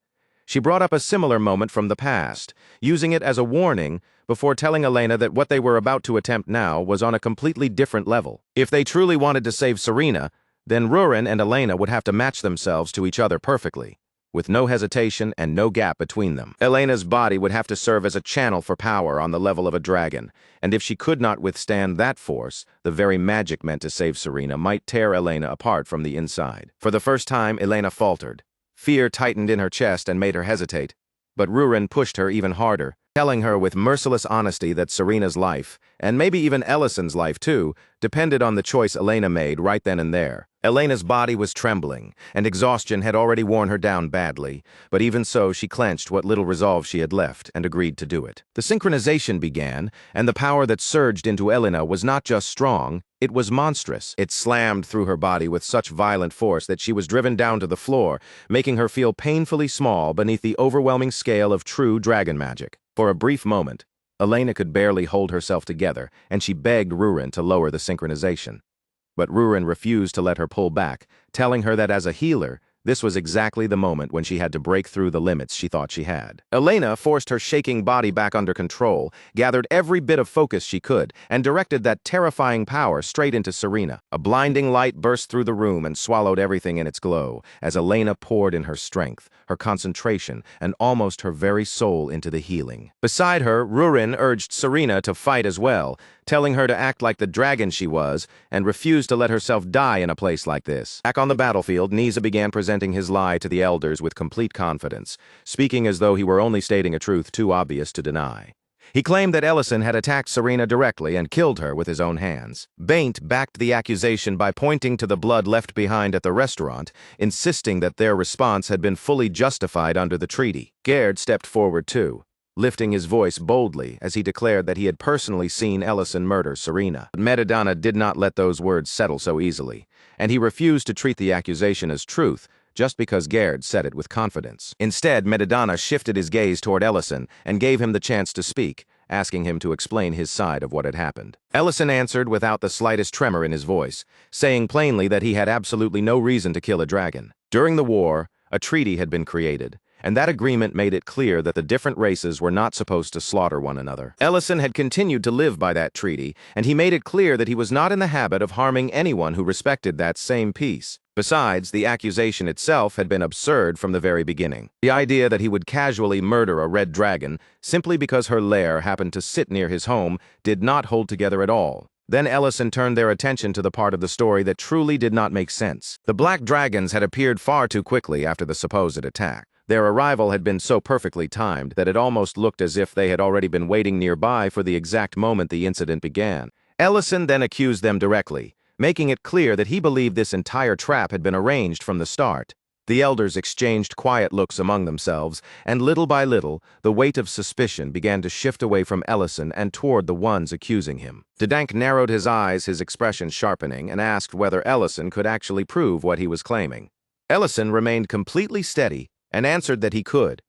[SPEAKER 1] She brought up a similar moment from the past, using it as a warning before telling Elena that what they were about to attempt now was on a completely different level. If they truly wanted to save Serena, then Ruren and Elena would have to match themselves to each other perfectly, with no hesitation and no gap between them. Elena's body would have to serve as a channel for power on the level of a dragon, and if she could not withstand that force, the very magic meant to save Serena might tear Elena apart from the inside. For the first time, Elena faltered. Fear tightened in her chest and made her hesitate, but Ruren pushed her even harder, telling her with merciless honesty that Serena's life, and maybe even Ellison's life too, depended on the choice Elena made right then and there. Elena's body was trembling, and exhaustion had already worn her down badly, but even so she clenched what little resolve she had left and agreed to do it. The synchronization began, and the power that surged into Elena was not just strong, it was monstrous. It slammed through her body with such violent force that she was driven down to the floor, making her feel painfully small beneath the overwhelming scale of true dragon magic. For a brief moment, Elena could barely hold herself together, and she begged Ruren to lower the synchronization. But Ruren refused to let her pull back, telling her that as a healer, this was exactly the moment when she had to break through the limits she thought she had. Elena forced her shaking body back under control, gathered every bit of focus she could, and directed that terrifying power straight into Serena. A blinding light burst through the room and swallowed everything in its glow, as Elena poured in her strength, her concentration, and almost her very soul into the healing. Beside her, Ruren urged Serena to fight as well, telling her to act like the dragon she was, and refuse to let herself die in a place like this. Back on the battlefield, Nisa began presenting his lie to the elders with complete confidence, speaking as though he were only stating a truth too obvious to deny. He claimed that Ellison had attacked Serena directly and killed her with his own hands. Baint backed the accusation by pointing to the blood left behind at the restaurant, insisting that their response had been fully justified under the treaty. Gerd stepped forward too, lifting his voice boldly as he declared that he had personally seen Ellison murder Serena. But Medidana did not let those words settle so easily, and he refused to treat the accusation as truth just because Gerd said it with confidence. Instead, Medidana shifted his gaze toward Ellison and gave him the chance to speak, asking him to explain his side of what had happened. Ellison answered without the slightest tremor in his voice, saying plainly that he had absolutely no reason to kill a dragon. During the war, a treaty had been created, and that agreement made it clear that the different races were not supposed to slaughter one another. Ellison had continued to live by that treaty, and he made it clear that he was not in the habit of harming anyone who respected that same peace. Besides, the accusation itself had been absurd from the very beginning. The idea that he would casually murder a red dragon simply because her lair happened to sit near his home did not hold together at all. Then Ellison turned their attention to the part of the story that truly did not make sense. The black dragons had appeared far too quickly after the supposed attack. Their arrival had been so perfectly timed that it almost looked as if they had already been waiting nearby for the exact moment the incident began. Ellison then accused them directly, making it clear that he believed this entire trap had been arranged from the start. The elders exchanged quiet looks among themselves, and little by little, the weight of suspicion began to shift away from Ellison and toward the ones accusing him. Dedank narrowed his eyes, his expression sharpening, and asked whether Ellison could actually prove what he was claiming. Ellison remained completely steady and answered that he could.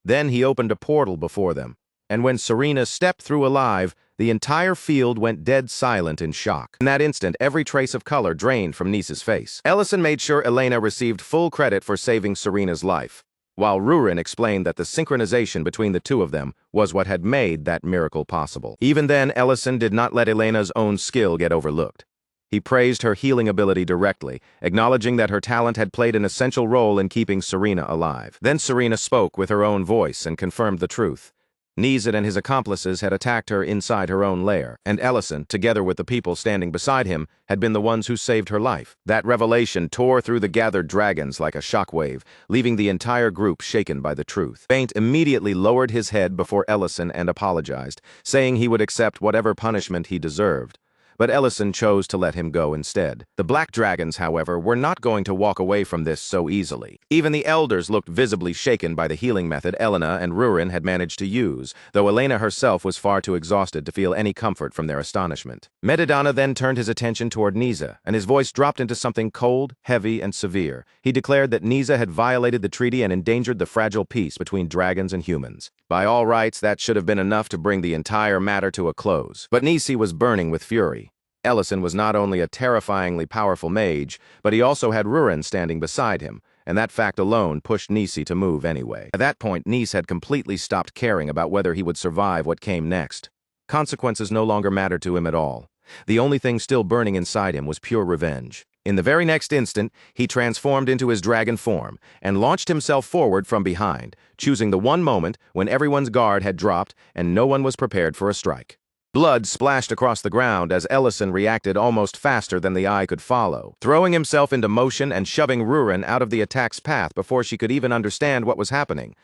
[SPEAKER 1] Then he opened a portal before them, and when Serena stepped through alive, the entire field went dead silent in shock. In that instant, every trace of color drained from Nisa's face. Ellison made sure Elena received full credit for saving Serena's life, while Rurin explained that the synchronization between the two of them was what had made that miracle possible. Even then, Ellison did not let Elena's own skill get overlooked. He praised her healing ability directly, acknowledging that her talent had played an essential role in keeping Serena alive. Then Serena spoke with her own voice and confirmed the truth. Nizet and his accomplices had attacked her inside her own lair, and Ellison, together with the people standing beside him, had been the ones who saved her life. That revelation tore through the gathered dragons like a shockwave, leaving the entire group shaken by the truth. Baint immediately lowered his head before Ellison and apologized, saying he would accept whatever punishment he deserved. But Ellison chose to let him go instead. The black dragons, however, were not going to walk away from this so easily. Even the elders looked visibly shaken by the healing method Elena and Rurin had managed to use, though Elena herself was far too exhausted to feel any comfort from their astonishment. Medidana then turned his attention toward Nisa, and his voice dropped into something cold, heavy, and severe. He declared that Nisa had violated the treaty and endangered the fragile peace between dragons and humans. By all rights, that should have been enough to bring the entire matter to a close. But Nisi was burning with fury. Ellison was not only a terrifyingly powerful mage, but he also had Rurin standing beside him, and that fact alone pushed Nisi to move anyway. At that point, Nis had completely stopped caring about whether he would survive what came next. Consequences no longer mattered to him at all. The only thing still burning inside him was pure revenge. In the very next instant, he transformed into his dragon form and launched himself forward from behind, choosing the one moment when everyone's guard had dropped and no one was prepared for a strike. Blood splashed across the ground as Ellison reacted almost faster than the eye could follow, throwing himself into motion and shoving Rurin out of the attack's path before she could even understand what was happening.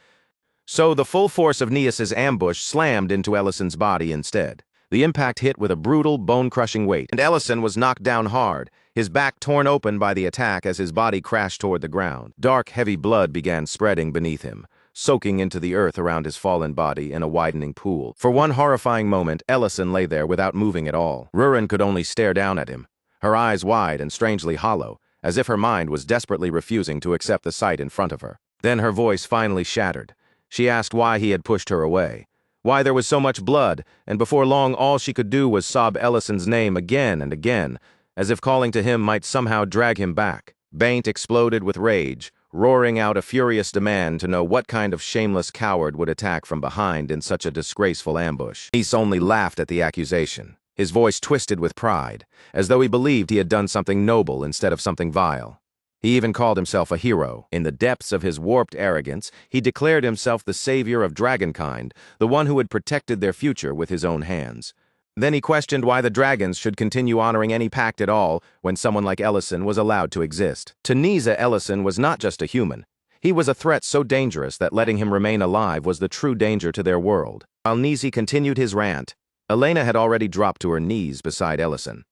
[SPEAKER 1] So the full force of Nias's ambush slammed into Ellison's body instead. The impact hit with a brutal, bone-crushing weight, and Ellison was knocked down hard, his back torn open by the attack as his body crashed toward the ground. Dark, heavy blood began spreading beneath him, soaking into the earth around his fallen body in a widening pool. For one horrifying moment, Ellison lay there without moving at all. Rurin could only stare down at him, her eyes wide and strangely hollow, as if her mind was desperately refusing to accept the sight in front of her. Then her voice finally shattered. She asked why he had pushed her away, why there was so much blood, and before long all she could do was sob Ellison's name again and again, as if calling to him might somehow drag him back. Baint exploded with rage, roaring out a furious demand to know what kind of shameless coward would attack from behind in such a disgraceful ambush. Nis only laughed at the accusation, his voice twisted with pride, as though he believed he had done something noble instead of something vile. He even called himself a hero. In the depths of his warped arrogance, he declared himself the savior of dragonkind, the one who had protected their future with his own hands. Then he questioned why the dragons should continue honoring any pact at all when someone like Ellison was allowed to exist. To Nisa, Ellison was not just a human. He was a threat so dangerous that letting him remain alive was the true danger to their world. While Nisi continued his rant, Elena had already dropped to her knees beside Ellison.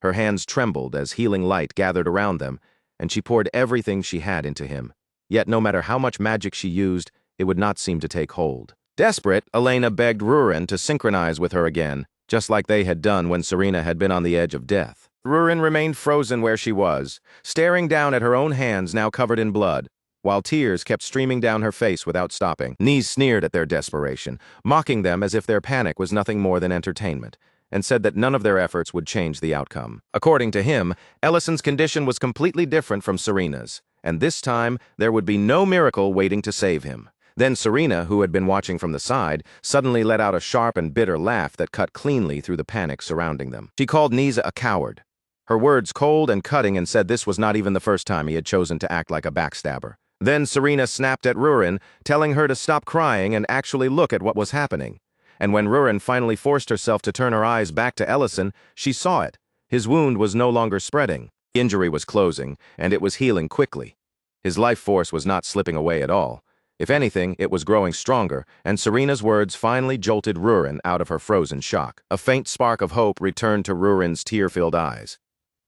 [SPEAKER 1] Her hands trembled as healing light gathered around them, and she poured everything she had into him. Yet no matter how much magic she used, it would not seem to take hold. Desperate, Elena begged Rurin to synchronize with her again, just like they had done when Serena had been on the edge of death. Rurin remained frozen where she was, staring down at her own hands now covered in blood. while tears kept streaming down her face without stopping. Knees sneered at their desperation, mocking them as if their panic was nothing more than entertainment, and said that none of their efforts would change the outcome. According to him, Ellison's condition was completely different from Serena's, and this time there would be no miracle waiting to save him. Then Serena, who had been watching from the side, suddenly let out a sharp and bitter laugh that cut cleanly through the panic surrounding them. She called Nisa a coward, her words cold and cutting, and said this was not even the first time he had chosen to act like a backstabber. Then Serena snapped at Rurin, telling her to stop crying and actually look at what was happening. And when Rurin finally forced herself to turn her eyes back to Ellison, she saw it. His wound was no longer spreading. Injury was closing, and it was healing quickly. His life force was not slipping away at all. If anything, it was growing stronger, and Serena's words finally jolted Rurin out of her frozen shock. A faint spark of hope returned to Rurin's tear-filled eyes.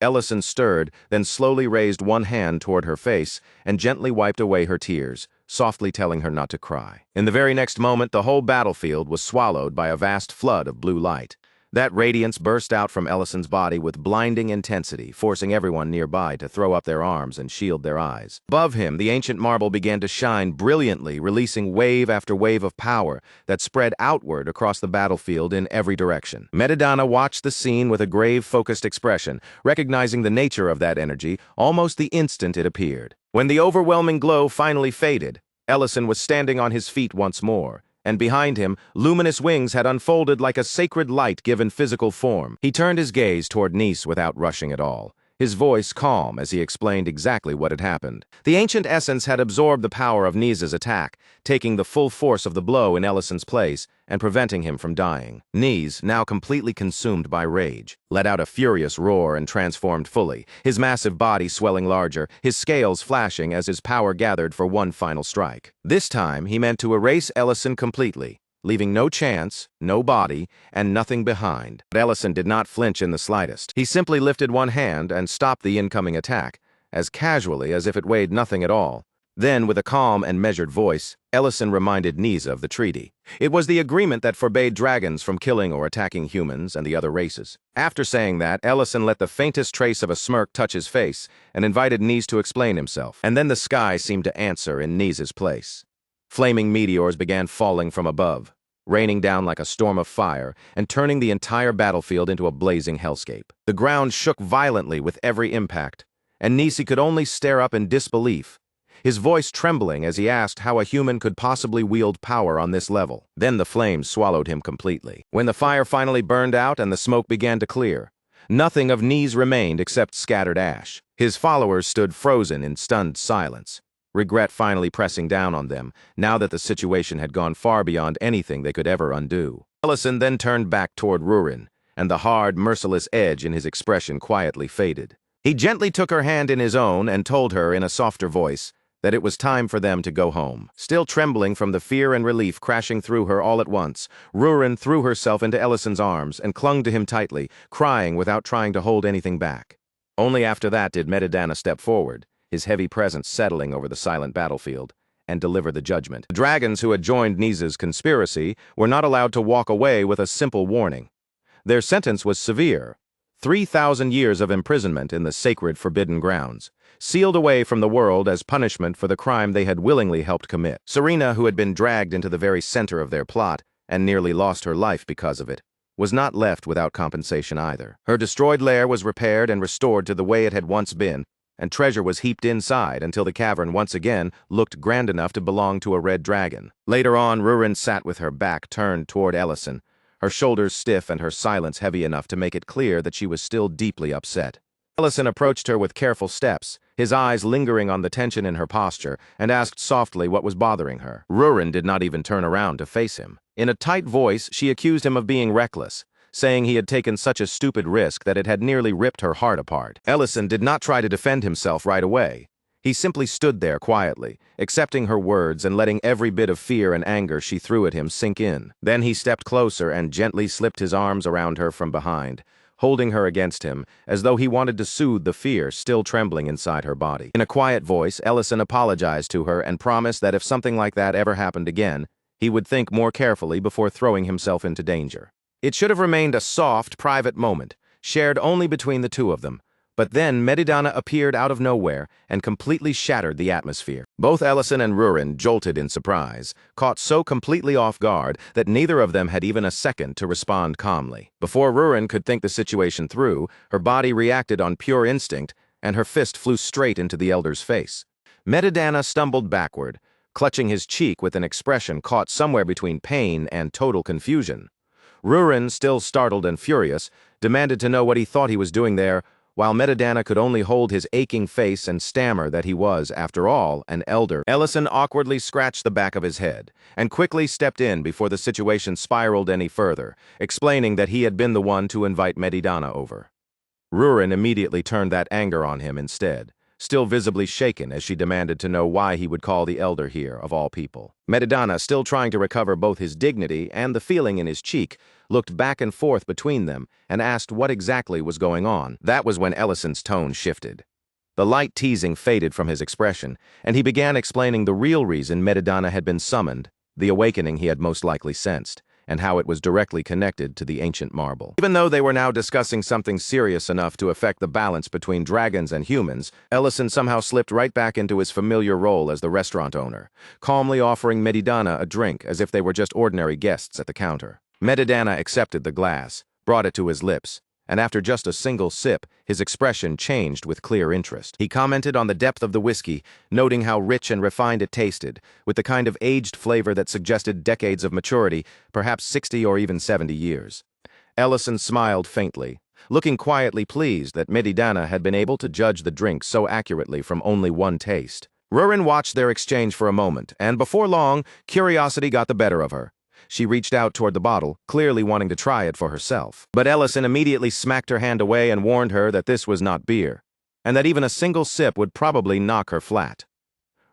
[SPEAKER 1] Ellison stirred, then slowly raised one hand toward her face and gently wiped away her tears, softly telling her not to cry. In the very next moment, the whole battlefield was swallowed by a vast flood of blue light. That radiance burst out from Ellison's body with blinding intensity, forcing everyone nearby to throw up their arms and shield their eyes. Above him, the ancient marble began to shine brilliantly, releasing wave after wave of power that spread outward across the battlefield in every direction. Madamada watched the scene with a grave, focused expression, recognizing the nature of that energy almost the instant it appeared. When the overwhelming glow finally faded, Ellison was standing on his feet once more, and behind him, luminous wings had unfolded like a sacred light given physical form. He turned his gaze toward Nice without rushing at all, his voice calm as he explained exactly what had happened. The ancient essence had absorbed the power of Nice's attack, taking the full force of the blow in Ellison's place and preventing him from dying. Nice, now completely consumed by rage, let out a furious roar and transformed fully, his massive body swelling larger, his scales flashing as his power gathered for one final strike. This time, he meant to erase Ellison completely, leaving no chance, no body, and nothing behind. But Ellison did not flinch in the slightest. He simply lifted one hand and stopped the incoming attack, as casually as if it weighed nothing at all. Then, with a calm and measured voice, Ellison reminded Nisa of the treaty. It was the agreement that forbade dragons from killing or attacking humans and the other races. After saying that, Ellison let the faintest trace of a smirk touch his face and invited Nisa to explain himself. And then the sky seemed to answer in Nisa's place. Flaming meteors began falling from above, raining down like a storm of fire and turning the entire battlefield into a blazing hellscape. The ground shook violently with every impact, and Nisi could only stare up in disbelief, his voice trembling as he asked how a human could possibly wield power on this level. Then the flames swallowed him completely. When the fire finally burned out and the smoke began to clear, nothing of Nise remained except scattered ash. His followers stood frozen in stunned silence, regret finally pressing down on them, now that the situation had gone far beyond anything they could ever undo. Ellison then turned back toward Rurin, and the hard, merciless edge in his expression quietly faded. He gently took her hand in his own and told her in a softer voice that it was time for them to go home. Still trembling from the fear and relief crashing through her all at once, Rurin threw herself into Ellison's arms and clung to him tightly, crying without trying to hold anything back. Only after that did Madamada step forward, his heavy presence settling over the silent battlefield, and deliver the judgment. The dragons who had joined Nisa's conspiracy were not allowed to walk away with a simple warning. Their sentence was severe: 3,000 years of imprisonment in the sacred forbidden grounds, sealed away from the world as punishment for the crime they had willingly helped commit. Serena, who had been dragged into the very center of their plot and nearly lost her life because of it, was not left without compensation either. Her destroyed lair was repaired and restored to the way it had once been, and treasure was heaped inside until the cavern once again looked grand enough to belong to a red dragon. Later on, Rurin sat with her back turned toward Ellison, her shoulders stiff and her silence heavy enough to make it clear that she was still deeply upset. Ellison approached her with careful steps, his eyes lingering on the tension in her posture, and asked softly what was bothering her. Rurin did not even turn around to face him. In a tight voice, she accused him of being reckless, saying he had taken such a stupid risk that it had nearly ripped her heart apart. Ellison did not try to defend himself right away. He simply stood there quietly, accepting her words and letting every bit of fear and anger she threw at him sink in. Then he stepped closer and gently slipped his arms around her from behind, holding her against him, as though he wanted to soothe the fear still trembling inside her body. In a quiet voice, Ellison apologized to her and promised that if something like that ever happened again, he would think more carefully before throwing himself into danger. It should have remained a soft, private moment, shared only between the two of them, But then Medidana appeared out of nowhere and completely shattered the atmosphere. Both Ellison and Rurin jolted in surprise, caught so completely off guard that neither of them had even a second to respond calmly. Before Rurin could think the situation through, her body reacted on pure instinct, and her fist flew straight into the elder's face. Medidana stumbled backward, clutching his cheek with an expression caught somewhere between pain and total confusion. Rurin, still startled and furious, demanded to know what he thought he was doing there, while Medidana could only hold his aching face and stammer that he was, after all, an elder. Ellison awkwardly scratched the back of his head and quickly stepped in before the situation spiraled any further, explaining that he had been the one to invite Medidana over. Rurin immediately turned that anger on him instead, still visibly shaken as she demanded to know why he would call the elder here, of all people. Medidana, still trying to recover both his dignity and the feeling in his cheek, looked back and forth between them and asked what exactly was going on. That was when Ellison's tone shifted. The light teasing faded from his expression, and he began explaining the real reason Medidana had been summoned, the awakening he had most likely sensed, and how it was directly connected to the ancient marble. Even though they were now discussing something serious enough to affect the balance between dragons and humans, Ellison somehow slipped right back into his familiar role as the restaurant owner, calmly offering Medidana a drink as if they were just ordinary guests at the counter. Medidana accepted the glass, brought it to his lips, and after just a single sip, his expression changed with clear interest. He commented on the depth of the whiskey, noting how rich and refined it tasted, with the kind of aged flavor that suggested decades of maturity, perhaps 60 or even 70 years. Ellison smiled faintly, looking quietly pleased that Medidana had been able to judge the drink so accurately from only one taste. Rurin watched their exchange for a moment, and before long, curiosity got the better of her. She reached out toward the bottle, clearly wanting to try it for herself. But Ellison immediately smacked her hand away and warned her that this was not beer, and that even a single sip would probably knock her flat.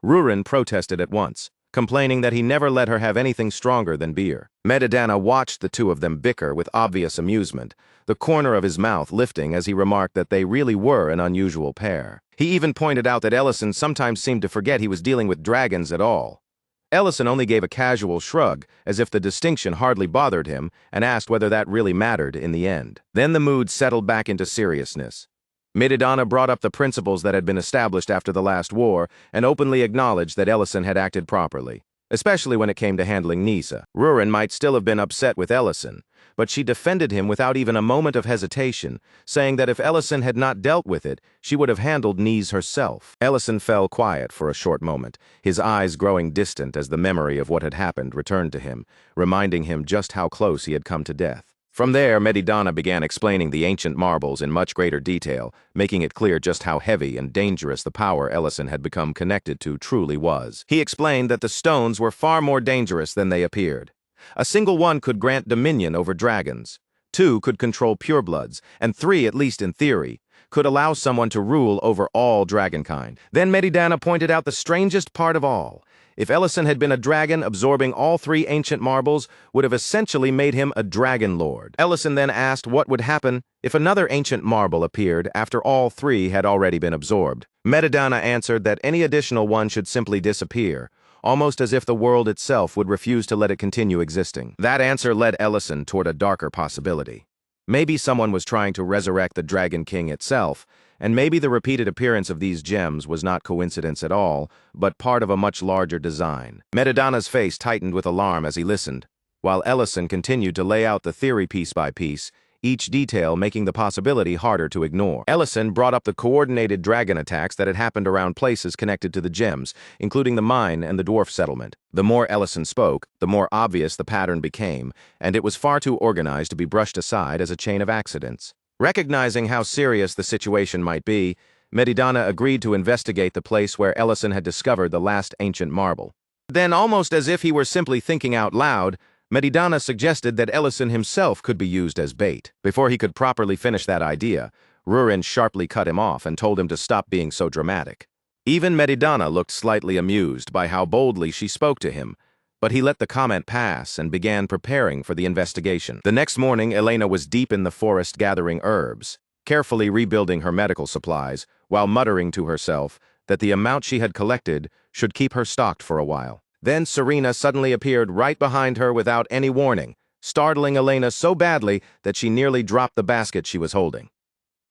[SPEAKER 1] Rurin protested at once, complaining that he never let her have anything stronger than beer. Medidana watched the two of them bicker with obvious amusement, the corner of his mouth lifting as he remarked that they really were an unusual pair. He even pointed out that Ellison sometimes seemed to forget he was dealing with dragons at all. Ellison only gave a casual shrug, as if the distinction hardly bothered him, and asked whether that really mattered in the end. Then the mood settled back into seriousness. Medidana brought up the principles that had been established after the last war, and openly acknowledged that Ellison had acted properly, especially when it came to handling Nisa. Rurin might still have been upset with Ellison, but she defended him without even a moment of hesitation, saying that if Ellison had not dealt with it, she would have handled Nise herself. Ellison fell quiet for a short moment, his eyes growing distant as the memory of what had happened returned to him, reminding him just how close he had come to death. From there, Medidana began explaining the ancient marbles in much greater detail, making it clear just how heavy and dangerous the power Ellison had become connected to truly was. He explained that the stones were far more dangerous than they appeared. A single one could grant dominion over dragons, 2 could control purebloods, and 3, at least in theory, could allow someone to rule over all dragonkind. Then Medidana pointed out the strangest part of all. If Ellison had been a dragon, absorbing all 3 ancient marbles would have essentially made him a dragon lord. Ellison then asked what would happen if another ancient marble appeared after all 3 had already been absorbed. Medidana answered that any additional one should simply disappear, almost as if the world itself would refuse to let it continue existing. That answer led Ellison toward a darker possibility. Maybe someone was trying to resurrect the Dragon King itself, and maybe the repeated appearance of these gems was not coincidence at all, but part of a much larger design. Medidana's face tightened with alarm as he listened, while Ellison continued to lay out the theory piece by piece, each detail making the possibility harder to ignore. Ellison brought up the coordinated dragon attacks that had happened around places connected to the gems, including the mine and the dwarf settlement. The more Ellison spoke, the more obvious the pattern became, and it was far too organized to be brushed aside as a chain of accidents. Recognizing how serious the situation might be, Medidana agreed to investigate the place where Ellison had discovered the last ancient marble. Then, almost as if he were simply thinking out loud, Medidana suggested that Ellison himself could be used as bait. Before he could properly finish that idea, Rurin sharply cut him off and told him to stop being so dramatic. Even Medidana looked slightly amused by how boldly she spoke to him, but he let the comment pass and began preparing for the investigation. The next morning, Elena was deep in the forest gathering herbs, carefully rebuilding her medical supplies, while muttering to herself that the amount she had collected should keep her stocked for a while. Then Serena suddenly appeared right behind her without any warning, startling Elena so badly that she nearly dropped the basket she was holding.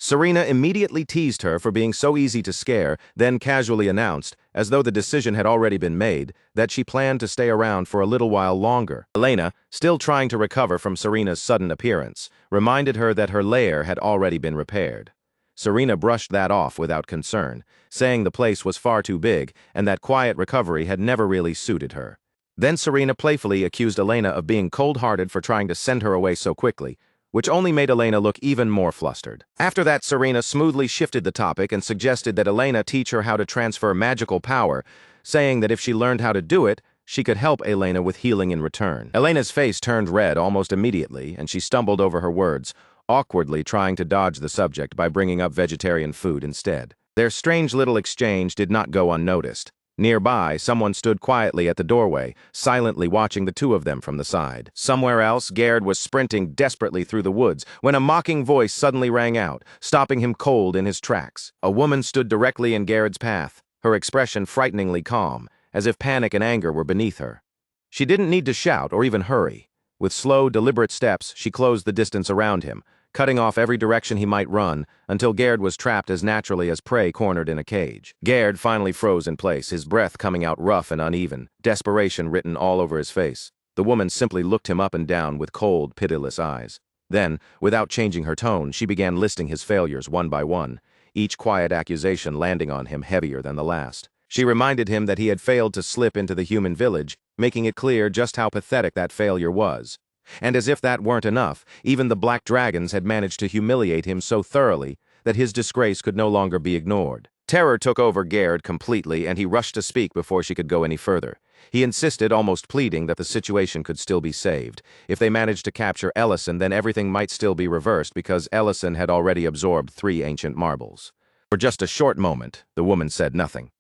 [SPEAKER 1] Serena immediately teased her for being so easy to scare, then casually announced, as though the decision had already been made, that she planned to stay around for a little while longer. Elena, still trying to recover from Serena's sudden appearance, reminded her that her lair had already been repaired. Serena brushed that off without concern, saying the place was far too big and that quiet recovery had never really suited her. Then Serena playfully accused Elena of being cold-hearted for trying to send her away so quickly, which only made Elena look even more flustered. After that, Serena smoothly shifted the topic and suggested that Elena teach her how to transfer magical power, saying that if she learned how to do it, she could help Elena with healing in return. Elena's face turned red almost immediately, and she stumbled over her words, awkwardly trying to dodge the subject by bringing up vegetarian food instead. Their strange little exchange did not go unnoticed. Nearby, someone stood quietly at the doorway, silently watching the two of them from the side. Somewhere else, Gerd was sprinting desperately through the woods when a mocking voice suddenly rang out, stopping him cold in his tracks. A woman stood directly in Gerd's path, her expression frighteningly calm, as if panic and anger were beneath her. She didn't need to shout or even hurry. With slow, deliberate steps, she closed the distance around him, cutting off every direction he might run, until Gerd was trapped as naturally as prey cornered in a cage. Gerd finally froze in place, his breath coming out rough and uneven, desperation written all over his face. The woman simply looked him up and down with cold, pitiless eyes. Then, without changing her tone, she began listing his failures one by one, each quiet accusation landing on him heavier than the last. She reminded him that he had failed to slip into the human village, making it clear just how pathetic that failure was. And as if that weren't enough, even the Black Dragons had managed to humiliate him so thoroughly that his disgrace could no longer be ignored. Terror took over Gerd completely, and he rushed to speak before she could go any further. He insisted, almost pleading, that the situation could still be saved. If they managed to capture Ellison, then everything might still be reversed because Ellison had already absorbed 3 ancient marbles. For just a short moment, the woman said nothing.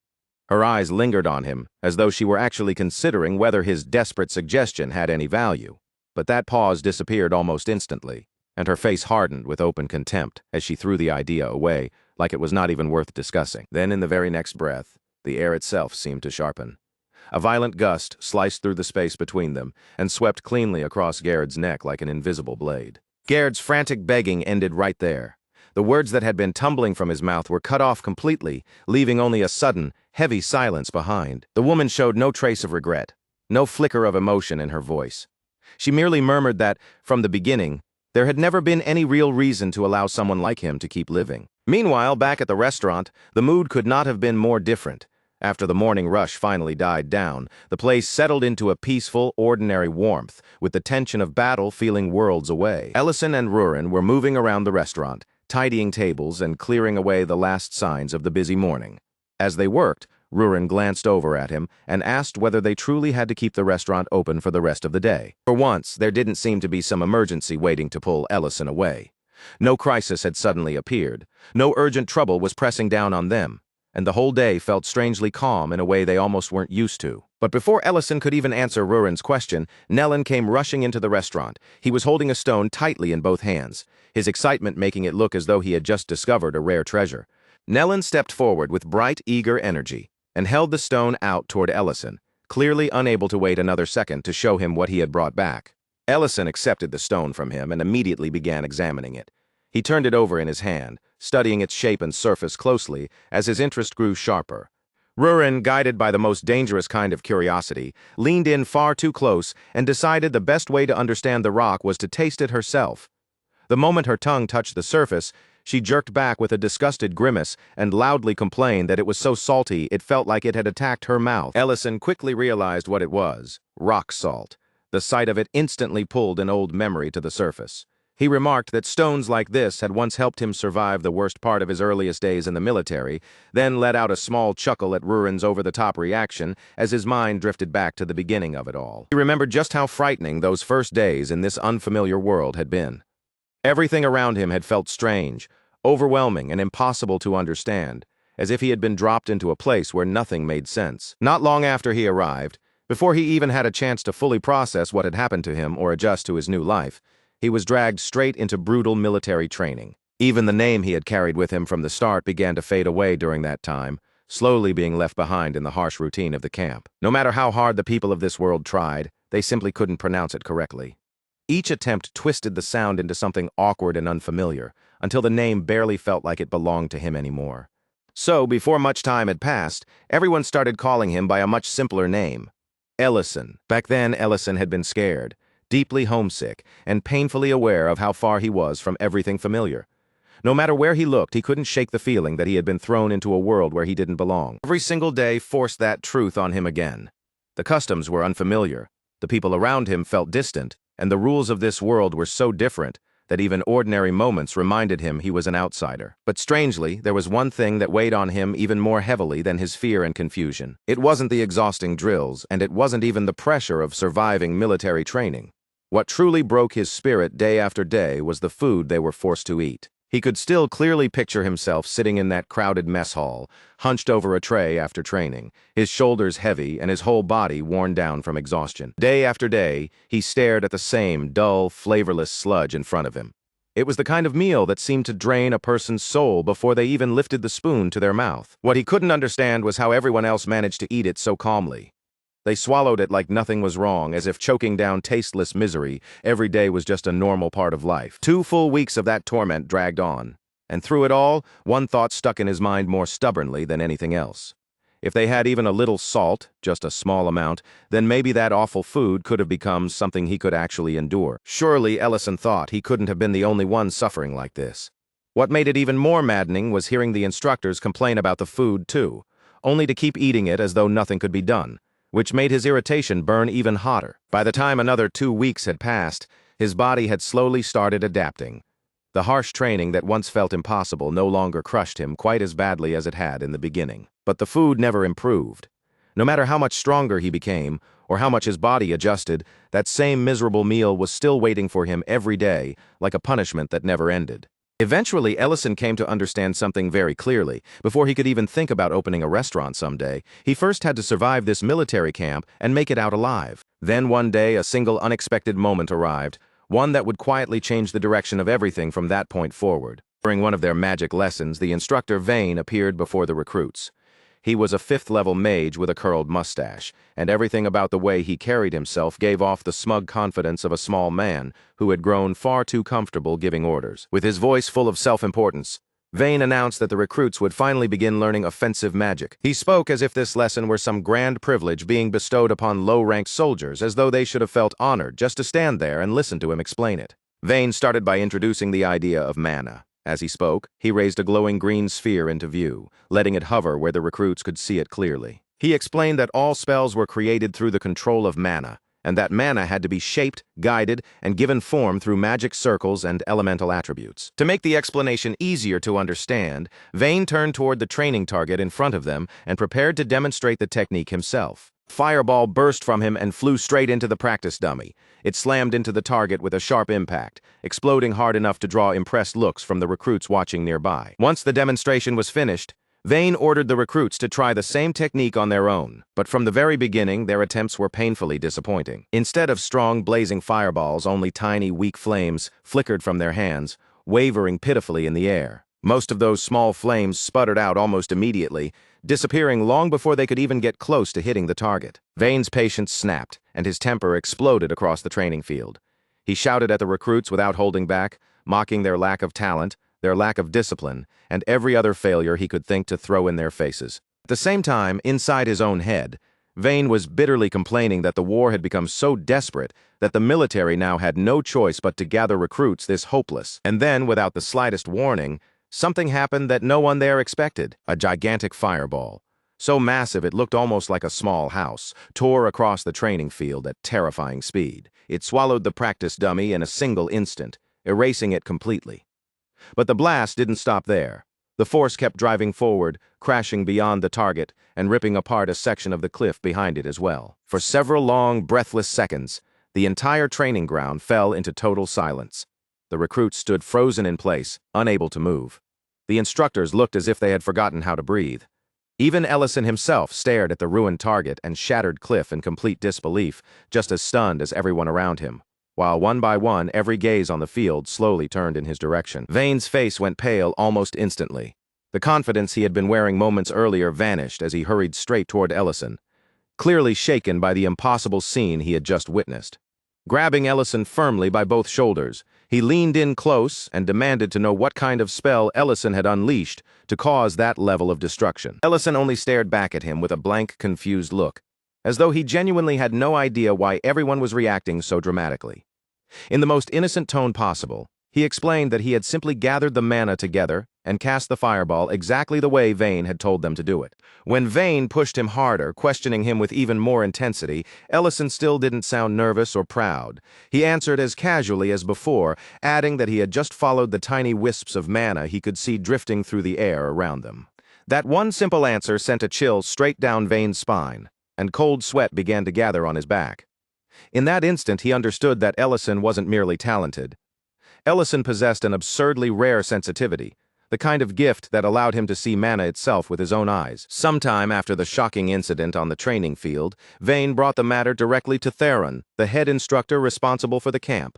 [SPEAKER 1] Her eyes lingered on him, as though she were actually considering whether his desperate suggestion had any value. But that pause disappeared almost instantly, and her face hardened with open contempt as she threw the idea away, like it was not even worth discussing. Then, in the very next breath, the air itself seemed to sharpen. A violent gust sliced through the space between them and swept cleanly across Gerd's neck like an invisible blade. Gerd's frantic begging ended right there. The words that had been tumbling from his mouth were cut off completely, leaving only a sudden, heavy silence behind. The woman showed no trace of regret, no flicker of emotion in her voice. She merely murmured that, from the beginning, there had never been any real reason to allow someone like him to keep living. Meanwhile, back at the restaurant, the mood could not have been more different. After the morning rush finally died down, the place settled into a peaceful, ordinary warmth, with the tension of battle feeling worlds away. Ellison and Rurin were moving around the restaurant, tidying tables and clearing away the last signs of the busy morning. As they worked, Rurin glanced over at him and asked whether they truly had to keep the restaurant open for the rest of the day. For once, there didn't seem to be some emergency waiting to pull Ellison away. No crisis had suddenly appeared. No urgent trouble was pressing down on them, and the whole day felt strangely calm in a way they almost weren't used to. But before Ellison could even answer Rurin's question, Nellin came rushing into the restaurant. He was holding a stone tightly in both hands, his excitement making it look as though he had just discovered a rare treasure. Nellin stepped forward with bright, eager energy and held the stone out toward Ellison, clearly unable to wait another second to show him what he had brought back. Ellison accepted the stone from him and immediately began examining it. He turned it over in his hand, studying its shape and surface closely as his interest grew sharper. Rurin, guided by the most dangerous kind of curiosity, leaned in far too close and decided the best way to understand the rock was to taste it herself. The moment her tongue touched the surface, she jerked back with a disgusted grimace and loudly complained that it was so salty it felt like it had attacked her mouth. Ellison quickly realized what it was: rock salt. The sight of it instantly pulled an old memory to the surface. He remarked that stones like this had once helped him survive the worst part of his earliest days in the military, then let out a small chuckle at Rurin's over-the-top reaction as his mind drifted back to the beginning of it all. He remembered just how frightening those first days in this unfamiliar world had been. Everything around him had felt strange, overwhelming, and impossible to understand, as if he had been dropped into a place where nothing made sense. Not long after he arrived, before he even had a chance to fully process what had happened to him or adjust to his new life, he was dragged straight into brutal military training. Even the name he had carried with him from the start began to fade away during that time, slowly being left behind in the harsh routine of the camp. No matter how hard the people of this world tried, they simply couldn't pronounce it correctly. Each attempt twisted the sound into something awkward and unfamiliar, until the name barely felt like it belonged to him anymore. So, before much time had passed, everyone started calling him by a much simpler name, Ellison. Back then, Ellison had been scared, deeply homesick, and painfully aware of how far he was from everything familiar. No matter where he looked, he couldn't shake the feeling that he had been thrown into a world where he didn't belong. Every single day forced that truth on him again. The customs were unfamiliar, the people around him felt distant, and the rules of this world were so different that even ordinary moments reminded him he was an outsider. But strangely, there was one thing that weighed on him even more heavily than his fear and confusion. It wasn't the exhausting drills, and it wasn't even the pressure of surviving military training. What truly broke his spirit day after day was the food they were forced to eat. He could still clearly picture himself sitting in that crowded mess hall, hunched over a tray after training, his shoulders heavy and his whole body worn down from exhaustion. Day after day, he stared at the same dull, flavorless sludge in front of him. It was the kind of meal that seemed to drain a person's soul before they even lifted the spoon to their mouth. What he couldn't understand was how everyone else managed to eat it so calmly. They swallowed it like nothing was wrong, as if choking down tasteless misery every day was just a normal part of life. 2 full weeks of that torment dragged on, and through it all, one thought stuck in his mind more stubbornly than anything else. If they had even a little salt, just a small amount, then maybe that awful food could have become something he could actually endure. Surely, Ellison thought, he couldn't have been the only one suffering like this. What made it even more maddening was hearing the instructors complain about the food, too, only to keep eating it as though nothing could be done, which made his irritation burn even hotter. By the time another 2 weeks had passed, his body had slowly started adapting. The harsh training that once felt impossible no longer crushed him quite as badly as it had in the beginning. But the food never improved. No matter how much stronger he became, or how much his body adjusted, that same miserable meal was still waiting for him every day, like a punishment that never ended. Eventually, Ellison came to understand something very clearly. Before he could even think about opening a restaurant someday, he first had to survive this military camp and make it out alive. Then one day, a single unexpected moment arrived, one that would quietly change the direction of everything from that point forward. During one of their magic lessons, the instructor Vane appeared before the recruits. He was a 5th-level mage with a curled mustache, and everything about the way he carried himself gave off the smug confidence of a small man who had grown far too comfortable giving orders. With his voice full of self-importance, Vane announced that the recruits would finally begin learning offensive magic. He spoke as if this lesson were some grand privilege being bestowed upon low-ranked soldiers, as though they should have felt honored just to stand there and listen to him explain it. Vane started by introducing the idea of mana. As he spoke, he raised a glowing green sphere into view, letting it hover where the recruits could see it clearly. He explained that all spells were created through the control of mana, and that mana had to be shaped, guided, and given form through magic circles and elemental attributes. To make the explanation easier to understand, Vane turned toward the training target in front of them and prepared to demonstrate the technique himself. Fireball burst from him and flew straight into the practice dummy. It slammed into the target with a sharp impact, exploding hard enough to draw impressed looks from the recruits watching nearby. Once the demonstration was finished, Vane ordered the recruits to try the same technique on their own, but from the very beginning, their attempts were painfully disappointing. Instead of strong, blazing fireballs, only tiny, weak flames flickered from their hands, wavering pitifully in the air. Most of those small flames sputtered out almost immediately, disappearing long before they could even get close to hitting the target. Vane's patience snapped, and his temper exploded across the training field. He shouted at the recruits without holding back, mocking their lack of talent, their lack of discipline, and every other failure he could think to throw in their faces. At the same time, inside his own head, Vane was bitterly complaining that the war had become so desperate that the military now had no choice but to gather recruits this hopeless. And then, without the slightest warning, something happened that no one there expected. A gigantic fireball, so massive it looked almost like a small house, tore across the training field at terrifying speed. It swallowed the practice dummy in a single instant, erasing it completely. But the blast didn't stop there. The force kept driving forward, crashing beyond the target and ripping apart a section of the cliff behind it as well. For several long, breathless seconds, the entire training ground fell into total silence. The recruits stood frozen in place, unable to move. The instructors looked as if they had forgotten how to breathe. Even Ellison himself stared at the ruined target and shattered cliff in complete disbelief, just as stunned as everyone around him, while one by one every gaze on the field slowly turned in his direction. Vane's face went pale almost instantly. The confidence he had been wearing moments earlier vanished as he hurried straight toward Ellison, clearly shaken by the impossible scene he had just witnessed. Grabbing Ellison firmly by both shoulders, he leaned in close and demanded to know what kind of spell Ellison had unleashed to cause that level of destruction. Ellison only stared back at him with a blank, confused look, as though he genuinely had no idea why everyone was reacting so dramatically. In the most innocent tone possible, he explained that he had simply gathered the mana together and cast the fireball exactly the way Vane had told them to do it. When Vane pushed him harder, questioning him with even more intensity, Ellison still didn't sound nervous or proud. He answered as casually as before, adding that he had just followed the tiny wisps of mana he could see drifting through the air around them. That one simple answer sent a chill straight down Vane's spine, and cold sweat began to gather on his back. In that instant, he understood that Ellison wasn't merely talented. Ellison possessed an absurdly rare sensitivity, the kind of gift that allowed him to see mana itself with his own eyes. Sometime after the shocking incident on the training field, Vane brought the matter directly to Theron, the head instructor responsible for the camp.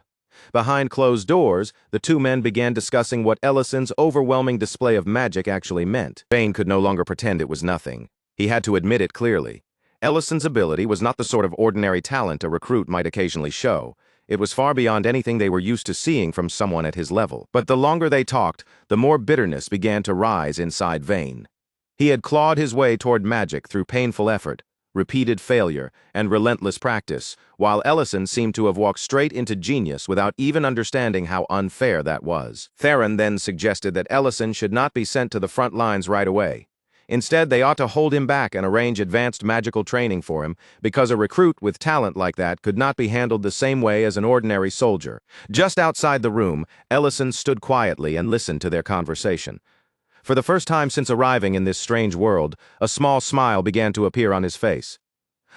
[SPEAKER 1] Behind closed doors, the two men began discussing what Ellison's overwhelming display of magic actually meant. Vane could no longer pretend it was nothing. He had to admit it clearly. Ellison's ability was not the sort of ordinary talent a recruit might occasionally show. It was far beyond anything they were used to seeing from someone at his level. But the longer they talked, the more bitterness began to rise inside Vane. He had clawed his way toward magic through painful effort, repeated failure, and relentless practice, while Ellison seemed to have walked straight into genius without even understanding how unfair that was. Theron then suggested that Ellison should not be sent to the front lines right away. Instead, they ought to hold him back and arrange advanced magical training for him, because a recruit with talent like that could not be handled the same way as an ordinary soldier. Just outside the room, Ellison stood quietly and listened to their conversation. For the first time since arriving in this strange world, a small smile began to appear on his face.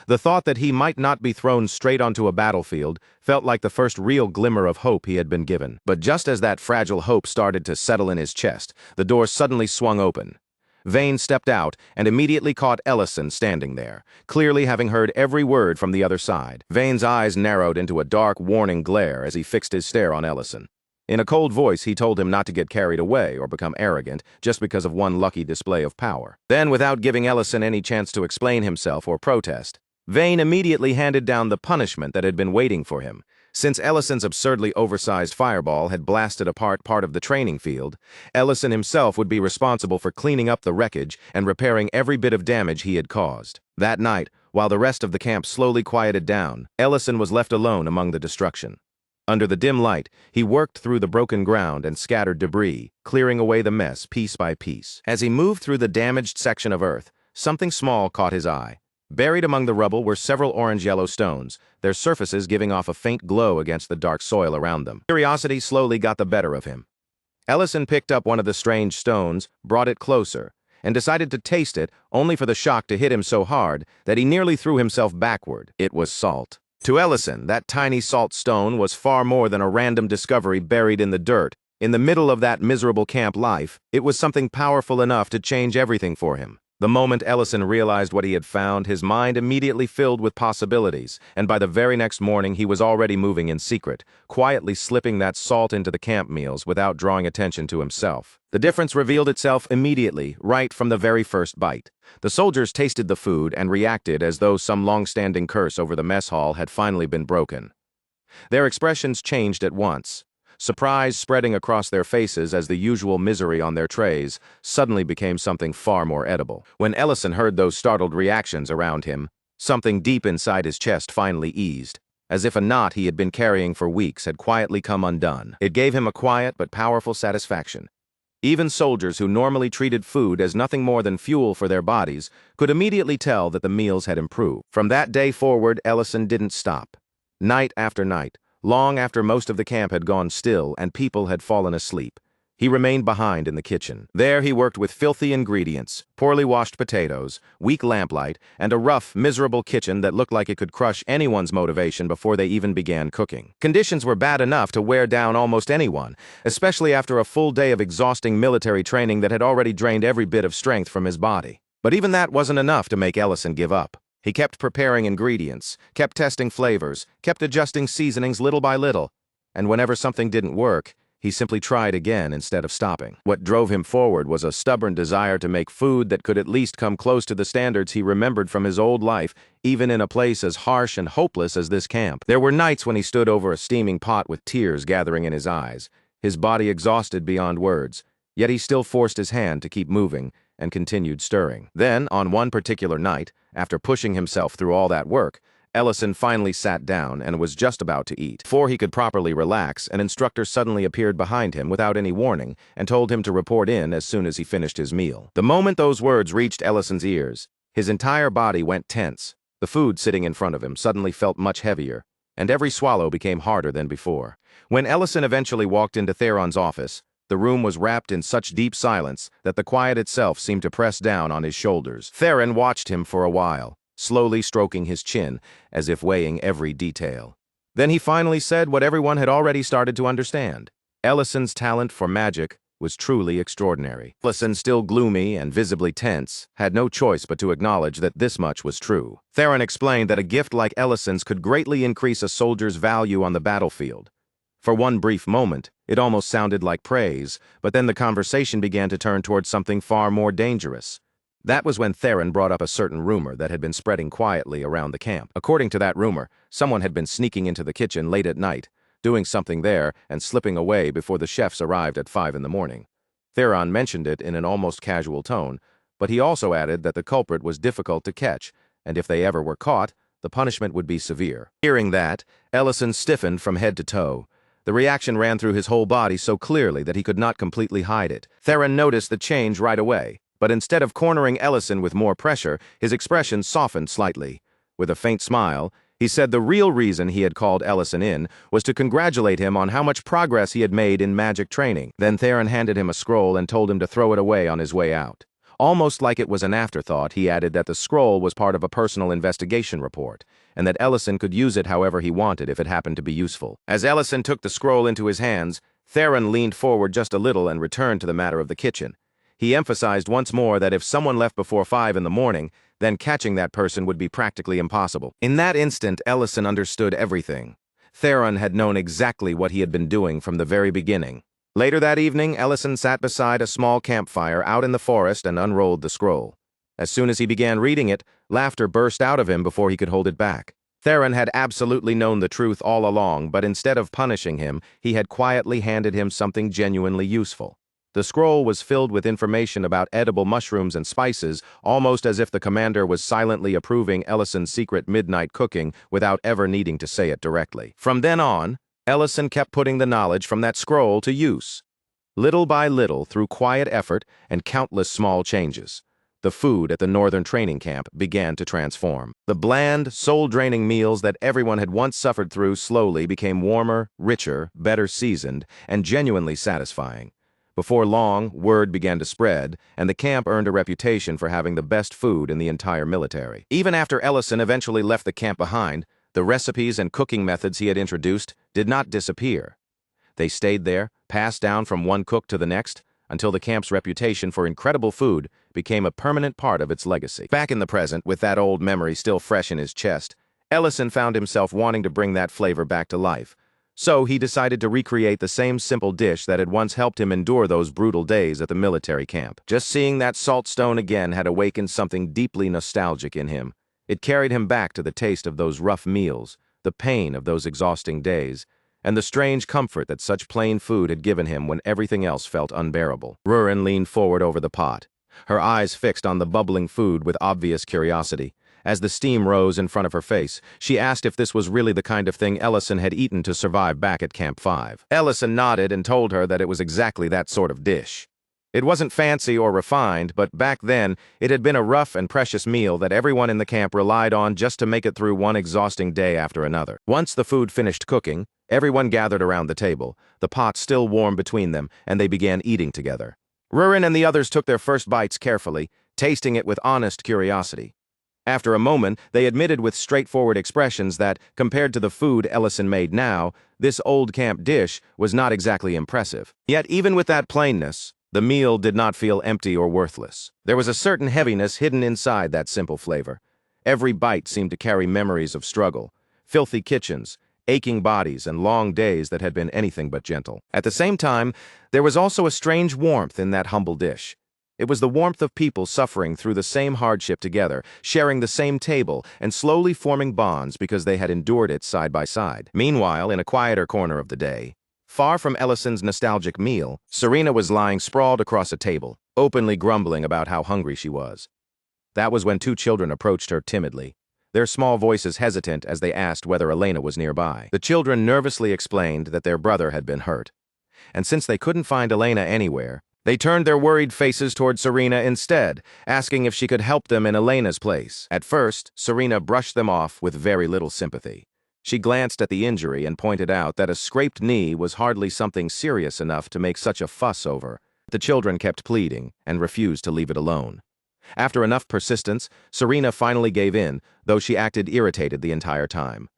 [SPEAKER 1] The thought that he might not be thrown straight onto a battlefield felt like the first real glimmer of hope he had been given. But just as that fragile hope started to settle in his chest, the door suddenly swung open. Vane stepped out and immediately caught Ellison standing there, clearly having heard every word from the other side. Vane's eyes narrowed into a dark, warning glare as he fixed his stare on Ellison. In a cold voice, he told him not to get carried away or become arrogant just because of one lucky display of power. Then, without giving Ellison any chance to explain himself or protest, Vane immediately handed down the punishment that had been waiting for him. Since Ellison's absurdly oversized fireball had blasted apart part of the training field, Ellison himself would be responsible for cleaning up the wreckage and repairing every bit of damage he had caused. That night, while the rest of the camp slowly quieted down, Ellison was left alone among the destruction. Under the dim light, he worked through the broken ground and scattered debris, clearing away the mess piece by piece. As he moved through the damaged section of earth, something small caught his eye. Buried among the rubble were several orange-yellow stones, their surfaces giving off a faint glow against the dark soil around them. Curiosity slowly got the better of him. Ellison picked up one of the strange stones, brought it closer, and decided to taste it, only for the shock to hit him so hard that he nearly threw himself backward. It was salt. To Ellison, that tiny salt stone was far more than a random discovery buried in the dirt. In the middle of that miserable camp life, it was something powerful enough to change everything for him. The moment Ellison realized what he had found, his mind immediately filled with possibilities, and by the very next morning he was already moving in secret, quietly slipping that salt into the camp meals without drawing attention to himself. The difference revealed itself immediately, right from the very first bite. The soldiers tasted the food and reacted as though some long-standing curse over the mess hall had finally been broken. Their expressions changed at once. Surprise spreading across their faces as the usual misery on their trays suddenly became something far more edible. When Ellison heard those startled reactions around him, something deep inside his chest finally eased, as if a knot he had been carrying for weeks had quietly come undone. It gave him a quiet but powerful satisfaction. Even soldiers who normally treated food as nothing more than fuel for their bodies could immediately tell that the meals had improved. From that day forward, Ellison didn't stop. Night after night, long after most of the camp had gone still and people had fallen asleep, he remained behind in the kitchen. There he worked with filthy ingredients, poorly washed potatoes, weak lamplight, and a rough, miserable kitchen that looked like it could crush anyone's motivation before they even began cooking. Conditions were bad enough to wear down almost anyone, especially after a full day of exhausting military training that had already drained every bit of strength from his body. But even that wasn't enough to make Ellison give up. He kept preparing ingredients, kept testing flavors, kept adjusting seasonings little by little, and whenever something didn't work, He simply tried again instead of stopping. What drove him forward was a stubborn desire to make food that could at least come close to the standards he remembered from his old life, even in a place as harsh and hopeless as this camp. There were nights when he stood over a steaming pot with tears gathering in his eyes, his body exhausted beyond words, yet he still forced his hand to keep moving and continued stirring. Then, on one particular night, after pushing himself through all that work, Ellison finally sat down and was just about to eat. Before he could properly relax, an instructor suddenly appeared behind him without any warning and told him to report in as soon as he finished his meal. The moment those words reached Ellison's ears, his entire body went tense. The food sitting in front of him suddenly felt much heavier, and every swallow became harder than before. When Ellison eventually walked into Theron's office, the room was wrapped in such deep silence that the quiet itself seemed to press down on his shoulders. Theron watched him for a while, slowly stroking his chin, as if weighing every detail. Then he finally said what everyone had already started to understand. Ellison's talent for magic was truly extraordinary. Ellison, still gloomy and visibly tense, had no choice but to acknowledge that this much was true. Theron explained that a gift like Ellison's could greatly increase a soldier's value on the battlefield. For one brief moment, it almost sounded like praise, but then the conversation began to turn towards something far more dangerous. That was when Theron brought up a certain rumor that had been spreading quietly around the camp. According to that rumor, someone had been sneaking into the kitchen late at night, doing something there and slipping away before the chefs arrived at 5 in the morning. Theron mentioned it in an almost casual tone, but he also added that the culprit was difficult to catch, and if they ever were caught, the punishment would be severe. Hearing that, Ellison stiffened from head to toe. The reaction ran through his whole body so clearly that he could not completely hide it. Theron noticed the change right away. But instead of cornering Ellison with more pressure, his expression softened slightly. With a faint smile, he said the real reason he had called Ellison in was to congratulate him on how much progress he had made in magic training. Then Theron handed him a scroll and told him to throw it away on his way out. Almost like it was an afterthought, he added that the scroll was part of a personal investigation report, and that Ellison could use it however he wanted if it happened to be useful. As Ellison took the scroll into his hands, Theron leaned forward just a little and returned to the matter of the kitchen. He emphasized once more that if someone left before 5 in the morning, then catching that person would be practically impossible. In that instant, Ellison understood everything. Theron had known exactly what he had been doing from the very beginning. Later that evening, Ellison sat beside a small campfire out in the forest and unrolled the scroll. As soon as he began reading it, laughter burst out of him before he could hold it back. Theron had absolutely known the truth all along, but instead of punishing him, he had quietly handed him something genuinely useful. The scroll was filled with information about edible mushrooms and spices, almost as if the commander was silently approving Ellison's secret midnight cooking without ever needing to say it directly. From then on, Ellison kept putting the knowledge from that scroll to use. Little by little, through quiet effort and countless small changes, the food at the northern training camp began to transform. The bland, soul-draining meals that everyone had once suffered through slowly became warmer, richer, better seasoned, and genuinely satisfying. Before long, word began to spread, and the camp earned a reputation for having the best food in the entire military. Even after Ellison eventually left the camp behind, the recipes and cooking methods he had introduced did not disappear. They stayed there, passed down from one cook to the next, until the camp's reputation for incredible food became a permanent part of its legacy. Back in the present, with that old memory still fresh in his chest, Ellison found himself wanting to bring that flavor back to life. So he decided to recreate the same simple dish that had once helped him endure those brutal days at the military camp. Just seeing that salt stone again had awakened something deeply nostalgic in him. It carried him back to the taste of those rough meals, the pain of those exhausting days, and the strange comfort that such plain food had given him when everything else felt unbearable. Rurin leaned forward over the pot, her eyes fixed on the bubbling food with obvious curiosity. As the steam rose in front of her face, she asked if this was really the kind of thing Ellison had eaten to survive back at Camp 5. Ellison nodded and told her that it was exactly that sort of dish. It wasn't fancy or refined, but back then, it had been a rough and precious meal that everyone in the camp relied on just to make it through one exhausting day after another. Once the food finished cooking, everyone gathered around the table, the pot still warm between them, and they began eating together. Rurin and the others took their first bites carefully, tasting it with honest curiosity. After a moment, they admitted with straightforward expressions that, compared to the food Ellison made now, this old camp dish was not exactly impressive. Yet even with that plainness, the meal did not feel empty or worthless. There was a certain heaviness hidden inside that simple flavor. Every bite seemed to carry memories of struggle, filthy kitchens, aching bodies and long days that had been anything but gentle. At the same time, there was also a strange warmth in that humble dish. It was the warmth of people suffering through the same hardship together, sharing the same table, and slowly forming bonds because they had endured it side by side. Meanwhile, in a quieter corner of the day, far from Ellison's nostalgic meal, Serena was lying sprawled across a table, openly grumbling about how hungry she was. That was when two children approached her timidly, their small voices hesitant as they asked whether Elena was nearby. The children nervously explained that their brother had been hurt, and since they couldn't find Elena anywhere, they turned their worried faces toward Serena instead, asking if she could help them in Elena's place. At first, Serena brushed them off with very little sympathy. She glanced at the injury and pointed out that a scraped knee was hardly something serious enough to make such a fuss over. The children kept pleading and refused to leave it alone. After enough persistence, Serena finally gave in, though she acted irritated the entire time.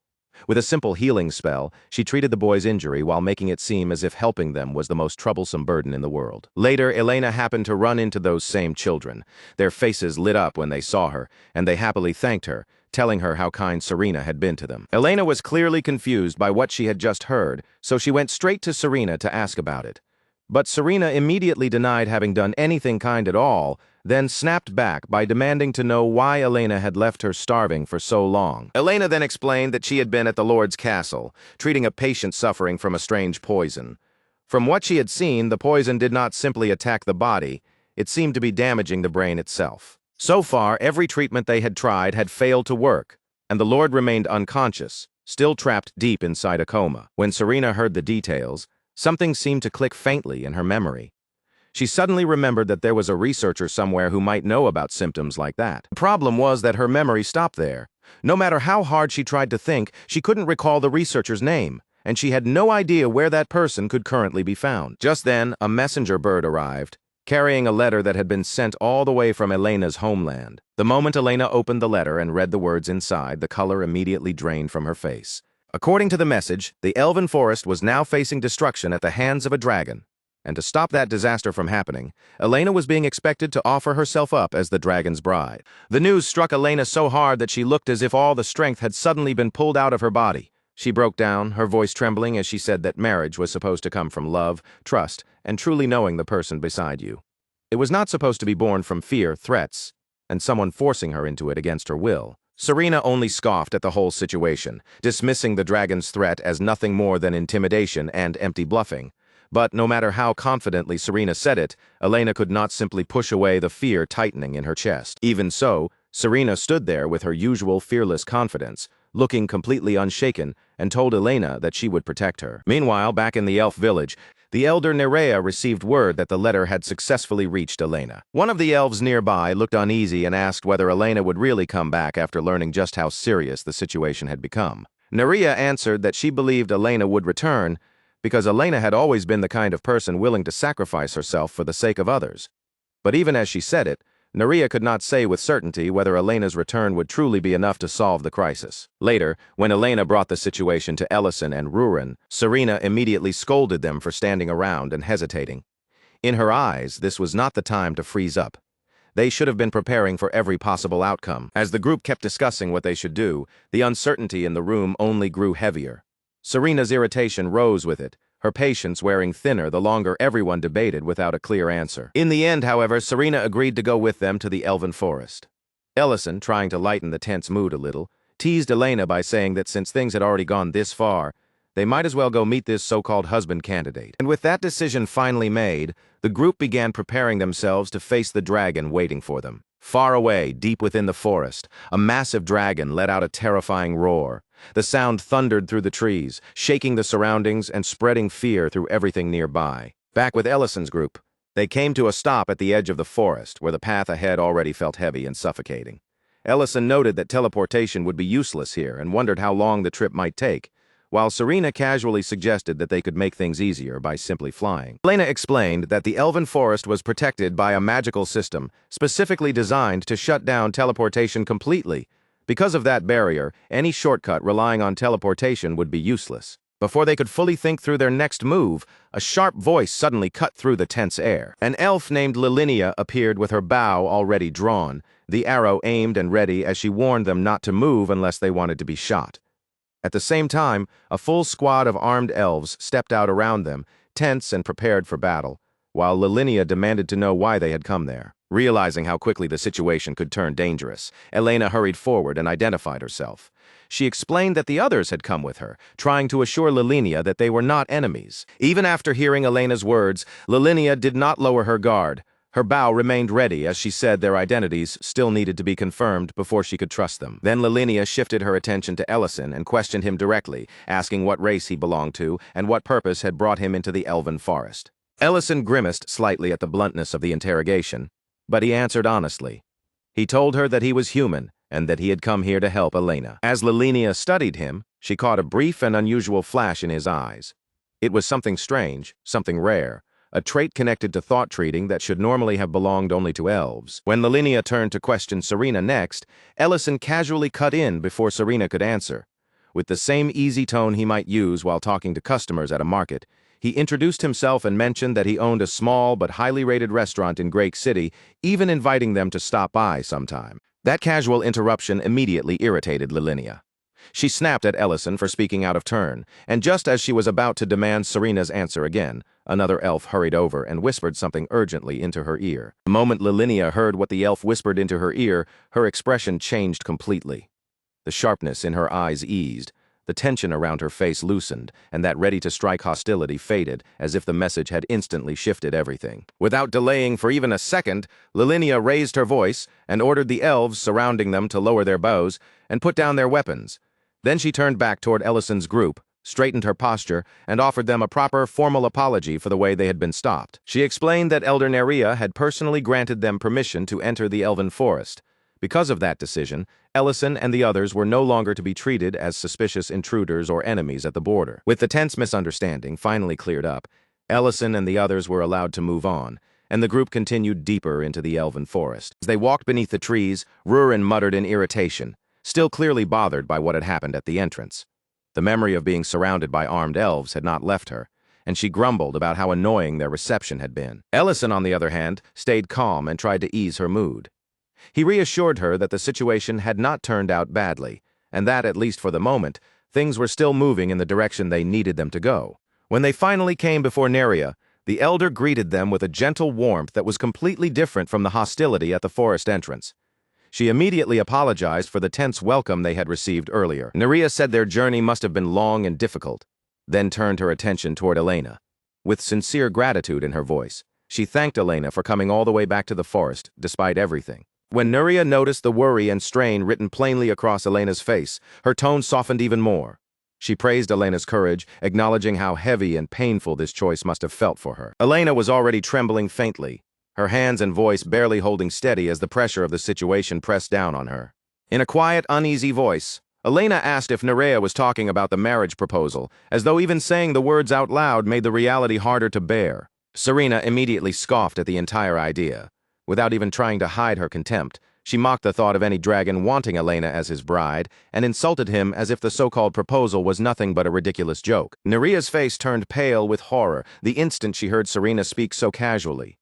[SPEAKER 1] With a simple healing spell, she treated the boy's injury while making it seem as if helping them was the most troublesome burden in the world. Later, Elena happened to run into those same children. Their faces lit up when they saw her, and they happily thanked her, telling her how kind Serena had been to them. Elena was clearly confused by what she had just heard, so she went straight to Serena to ask about it. But Serena immediately denied having done anything kind at all, then snapped back by demanding to know why Elena had left her starving for so long. Elena then explained that she had been at the Lord's castle, treating a patient suffering from a strange poison. From what she had seen, the poison did not simply attack the body, it seemed to be damaging the brain itself. So far, every treatment they had tried had failed to work, and the Lord remained unconscious, still trapped deep inside a coma. When Serena heard the details, something seemed to click faintly in her memory. She suddenly remembered that there was a researcher somewhere who might know about symptoms like that. The problem was that her memory stopped there. No matter how hard she tried to think, she couldn't recall the researcher's name, and she had no idea where that person could currently be found. Just then, a messenger bird arrived, carrying a letter that had been sent all the way from Elena's homeland. The moment Elena opened the letter and read the words inside, the color immediately drained from her face. According to the message, the elven forest was now facing destruction at the hands of a dragon. And to stop that disaster from happening, Elena was being expected to offer herself up as the dragon's bride. The news struck Elena so hard that she looked as if all the strength had suddenly been pulled out of her body. She broke down, her voice trembling as she said that marriage was supposed to come from love, trust, and truly knowing the person beside you. It was not supposed to be born from fear, threats, and someone forcing her into it against her will. Serena only scoffed at the whole situation, dismissing the dragon's threat as nothing more than intimidation and empty bluffing. But no matter how confidently Serena said it, Elena could not simply push away the fear tightening in her chest. Even so, Serena stood there with her usual fearless confidence, looking completely unshaken, and told Elena that she would protect her. Meanwhile, back in the elf village, the elder Nerea received word that the letter had successfully reached Elena. One of the elves nearby looked uneasy and asked whether Elena would really come back after learning just how serious the situation had become. Nerea answered that she believed Elena would return, because Elena had always been the kind of person willing to sacrifice herself for the sake of others. But even as she said it, Nerea could not say with certainty whether Elena's return would truly be enough to solve the crisis. Later, when Elena brought the situation to Ellison and Ruren, Serena immediately scolded them for standing around and hesitating. In her eyes, this was not the time to freeze up. They should have been preparing for every possible outcome. As the group kept discussing what they should do, the uncertainty in the room only grew heavier. Serena's irritation rose with it, her patience wearing thinner the longer everyone debated without a clear answer. In the end, however, Serena agreed to go with them to the elven forest. Ellison, trying to lighten the tense mood a little, teased Elena by saying that since things had already gone this far, they might as well go meet this so-called husband candidate. And with that decision finally made, the group began preparing themselves to face the dragon waiting for them. Far away, deep within the forest, a massive dragon let out a terrifying roar. The sound thundered through the trees, shaking the surroundings and spreading fear through everything nearby. Back with Ellison's group, they came to a stop at the edge of the forest, where the path ahead already felt heavy and suffocating. Ellison noted that teleportation would be useless here and wondered how long the trip might take, while Serena casually suggested that they could make things easier by simply flying. Elena explained that the elven forest was protected by a magical system specifically designed to shut down teleportation completely. Because of that barrier, any shortcut relying on teleportation would be useless. Before they could fully think through their next move, a sharp voice suddenly cut through the tense air. An elf named Lilinia appeared with her bow already drawn, the arrow aimed and ready as she warned them not to move unless they wanted to be shot. At the same time, a full squad of armed elves stepped out around them, tense and prepared for battle, while Lilinea demanded to know why they had come there. Realizing how quickly the situation could turn dangerous, Elena hurried forward and identified herself. She explained that the others had come with her, trying to assure Lilinea that they were not enemies. Even after hearing Elena's words, Lilinea did not lower her guard. Her bow remained ready as she said their identities still needed to be confirmed before she could trust them. Then Lilinea shifted her attention to Ellison and questioned him directly, asking what race he belonged to and what purpose had brought him into the elven forest. Ellison grimaced slightly at the bluntness of the interrogation, but he answered honestly. He told her that he was human and that he had come here to help Elena. As Lilinea studied him, she caught a brief and unusual flash in his eyes. It was something strange, something rare, a trait connected to thought treating that should normally have belonged only to elves. When Lilinea turned to question Serena next, Ellison casually cut in before Serena could answer. With the same easy tone he might use while talking to customers at a market, he introduced himself and mentioned that he owned a small but highly rated restaurant in Great City, even inviting them to stop by sometime. That casual interruption immediately irritated Lilinea. She snapped at Ellison for speaking out of turn, and just as she was about to demand Serena's answer again, another elf hurried over and whispered something urgently into her ear. The moment Lilinea heard what the elf whispered into her ear, her expression changed completely. The sharpness in her eyes eased, the tension around her face loosened, and that ready-to-strike hostility faded as if the message had instantly shifted everything. Without delaying for even a second, Lilinea raised her voice and ordered the elves surrounding them to lower their bows and put down their weapons. Then she turned back toward Ellison's group, straightened her posture, and offered them a proper, formal apology for the way they had been stopped. She explained that Elder Nerea had personally granted them permission to enter the Elven Forest. Because of that decision, Ellison and the others were no longer to be treated as suspicious intruders or enemies at the border. With the tense misunderstanding finally cleared up, Ellison and the others were allowed to move on, and the group continued deeper into the Elven Forest. As they walked beneath the trees, Rurin muttered in irritation, still clearly bothered by what had happened at the entrance. The memory of being surrounded by armed elves had not left her, and she grumbled about how annoying their reception had been. Ellison, on the other hand, stayed calm and tried to ease her mood. He reassured her that the situation had not turned out badly, and that, at least for the moment, things were still moving in the direction they needed them to go. When they finally came before Nerea, the elder greeted them with a gentle warmth that was completely different from the hostility at the forest entrance. She immediately apologized for the tense welcome they had received earlier. Nerea said their journey must have been long and difficult, then turned her attention toward Elena. With sincere gratitude in her voice, she thanked Elena for coming all the way back to the forest, despite everything. When Nerea noticed the worry and strain written plainly across Elena's face, her tone softened even more. She praised Elena's courage, acknowledging how heavy and painful this choice must have felt for her. Elena was already trembling faintly, her hands and voice barely holding steady as the pressure of the situation pressed down on her. In a quiet, uneasy voice, Elena asked if Nerea was talking about the marriage proposal, as though even saying the words out loud made the reality harder to bear. Serena immediately scoffed at the entire idea. Without even trying to hide her contempt, she mocked the thought of any dragon wanting Elena as his bride, and insulted him as if the so-called proposal was nothing but a ridiculous joke. Nerea's face turned pale with horror the instant she heard Serena speak so casually.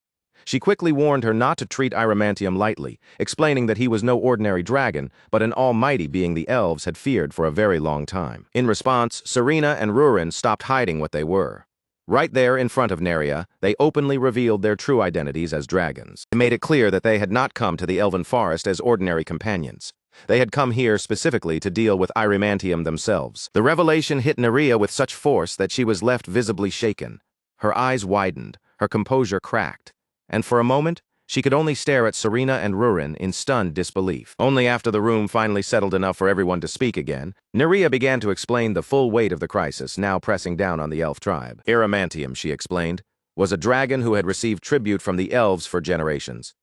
[SPEAKER 1] She quickly warned her not to treat Iramantium lightly, explaining that he was no ordinary dragon, but an almighty being the elves had feared for a very long time. In response, Serena and Rurin stopped hiding what they were. Right there in front of Nerea, they openly revealed their true identities as dragons. They made it clear that they had not come to the Elven Forest as ordinary companions. They had come here specifically to deal with Irimantium themselves. The revelation hit Nerea with such force that she was left visibly shaken. Her eyes widened, her composure cracked, and for a moment, she could only stare at Serena and Rurin in stunned disbelief. Only after the room finally settled enough for everyone to speak again, Nerea began to explain the full weight of the crisis now pressing down on the elf tribe. Irimantium, she explained, was a dragon who had received tribute from the elves for generations.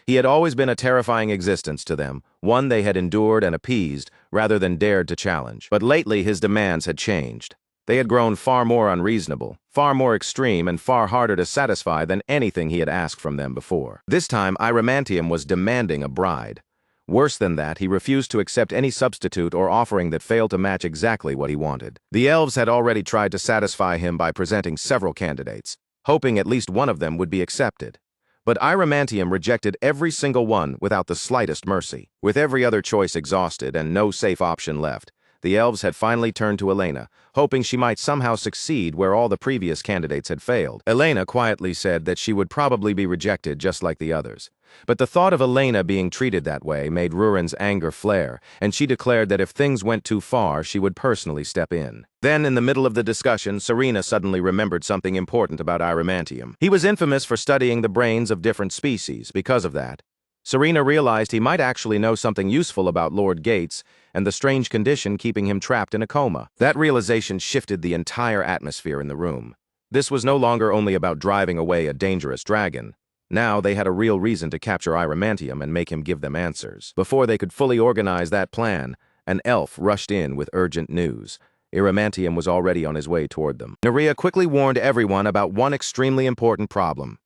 [SPEAKER 1] He had always been a terrifying existence to them, one they had endured and appeased rather than dared to challenge. But lately his demands had changed. They had grown far more unreasonable, far more extreme, and far harder to satisfy than anything he had asked from them before. This time, Irimantium was demanding a bride. Worse than that, he refused to accept any substitute or offering that failed to match exactly what he wanted. The elves had already tried to satisfy him by presenting several candidates, hoping at least one of them would be accepted. But Irimantium rejected every single one without the slightest mercy. With every other choice exhausted and no safe option left, The elves had finally turned to Elena, hoping she might somehow succeed where all the previous candidates had failed. Elena quietly said that she would probably be rejected just like the others. But the thought of Elena being treated that way made Rurin's anger flare, and she declared that if things went too far, she would personally step in. Then, in the middle of the discussion, Serena suddenly remembered something important about Irimantium. He was infamous for studying the brains of different species. Because of that, Serena realized he might actually know something useful about Lord Gates and the strange condition keeping him trapped in a coma. That realization shifted the entire atmosphere in the room. This was no longer only about driving away a dangerous dragon. Now they had a real reason to capture Irimantium and make him give them answers. Before they could fully organize that plan, an elf rushed in with urgent news. Irimantium was already on his way toward them. Nerea quickly warned everyone about one extremely important problem.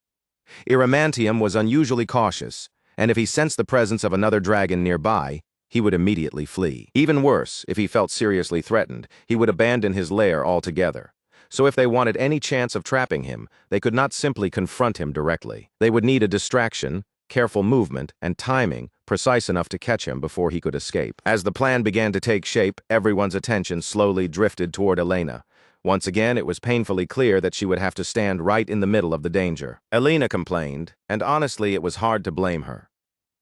[SPEAKER 1] Irimantium was unusually cautious, and if he sensed the presence of another dragon nearby, he would immediately flee. Even worse, if he felt seriously threatened, he would abandon his lair altogether. So if they wanted any chance of trapping him, they could not simply confront him directly. They would need a distraction, careful movement, and timing precise enough to catch him before he could escape. As the plan began to take shape, everyone's attention slowly drifted toward Elena. Once again, it was painfully clear that she would have to stand right in the middle of the danger. Elena complained, and honestly, it was hard to blame her.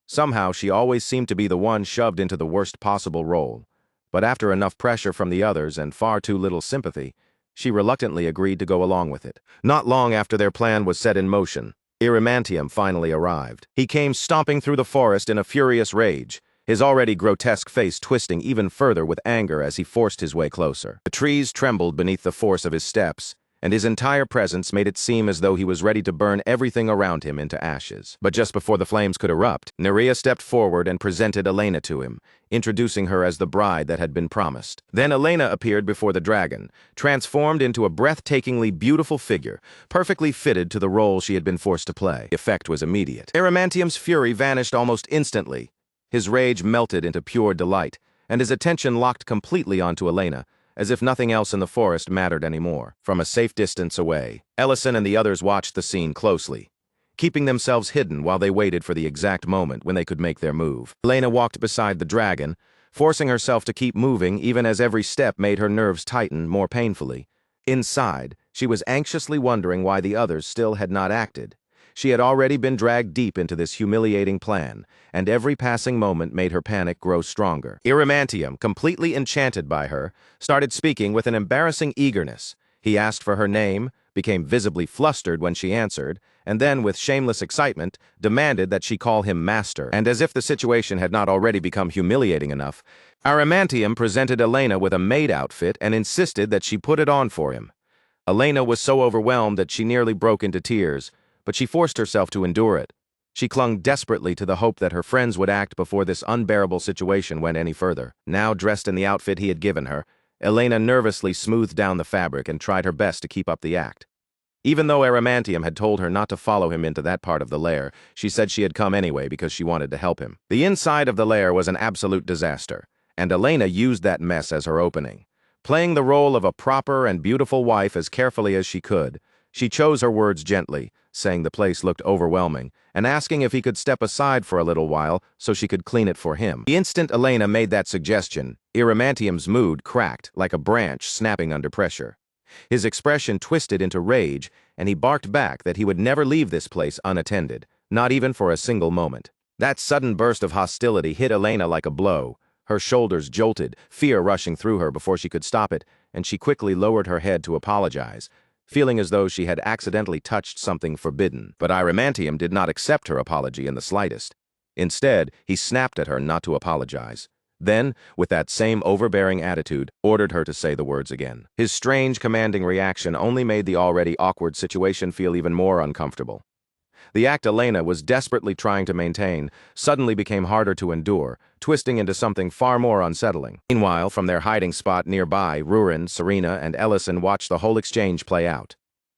[SPEAKER 1] Somehow, she always seemed to be the one shoved into the worst possible role. But after enough pressure from the others and far too little sympathy, she reluctantly agreed to go along with it. Not long after their plan was set in motion, Irimantium finally arrived. He came stomping through the forest in a furious rage, his already grotesque face twisting even further with anger as he forced his way closer. The trees trembled beneath the force of his steps, and his entire presence made it seem as though he was ready to burn everything around him into ashes. But just before the flames could erupt, Nerea stepped forward and presented Elena to him, introducing her as the bride that had been promised. Then Elena appeared before the dragon, transformed into a breathtakingly beautiful figure, perfectly fitted to the role she had been forced to play. The effect was immediate. Irimantium's fury vanished almost instantly. His rage melted into pure delight, and his attention locked completely onto Elena, as if nothing else in the forest mattered anymore. From a safe distance away, Ellison and the others watched the scene closely, keeping themselves hidden while they waited for the exact moment when they could make their move. Elena walked beside the dragon, forcing herself to keep moving even as every step made her nerves tighten more painfully. Inside, she was anxiously wondering why the others still had not acted. She had already been dragged deep into this humiliating plan, and every passing moment made her panic grow stronger. Irimantium, completely enchanted by her, started speaking with an embarrassing eagerness. He asked for her name, became visibly flustered when she answered, and then, with shameless excitement, demanded that she call him master. And as if the situation had not already become humiliating enough, Irimantium presented Elena with a maid outfit and insisted that she put it on for him. Elena was so overwhelmed that she nearly broke into tears, but she forced herself to endure it. She clung desperately to the hope that her friends would act before this unbearable situation went any further. Now dressed in the outfit he had given her, Elena nervously smoothed down the fabric and tried her best to keep up the act. Even though Irimantium had told her not to follow him into that part of the lair, she said she had come anyway because she wanted to help him. The inside of the lair was an absolute disaster, and Elena used that mess as her opening. Playing the role of a proper and beautiful wife as carefully as she could, she chose her words gently, saying the place looked overwhelming, and asking if he could step aside for a little while so she could clean it for him. The instant Elena made that suggestion, Irimantium's mood cracked like a branch snapping under pressure. His expression twisted into rage, and he barked back that he would never leave this place unattended, not even for a single moment. That sudden burst of hostility hit Elena like a blow. Her shoulders jolted, fear rushing through her before she could stop it, and she quickly lowered her head to apologize, feeling as though she had accidentally touched something forbidden. But Irimantium did not accept her apology in the slightest. Instead, he snapped at her not to apologize. Then, with that same overbearing attitude, ordered her to say the words again. His strange, commanding reaction only made the already awkward situation feel even more uncomfortable. The act Elena was desperately trying to maintain suddenly became harder to endure, twisting into something far more unsettling. Meanwhile, from their hiding spot nearby, Rurin, Serena, and Ellison watched the whole exchange play out.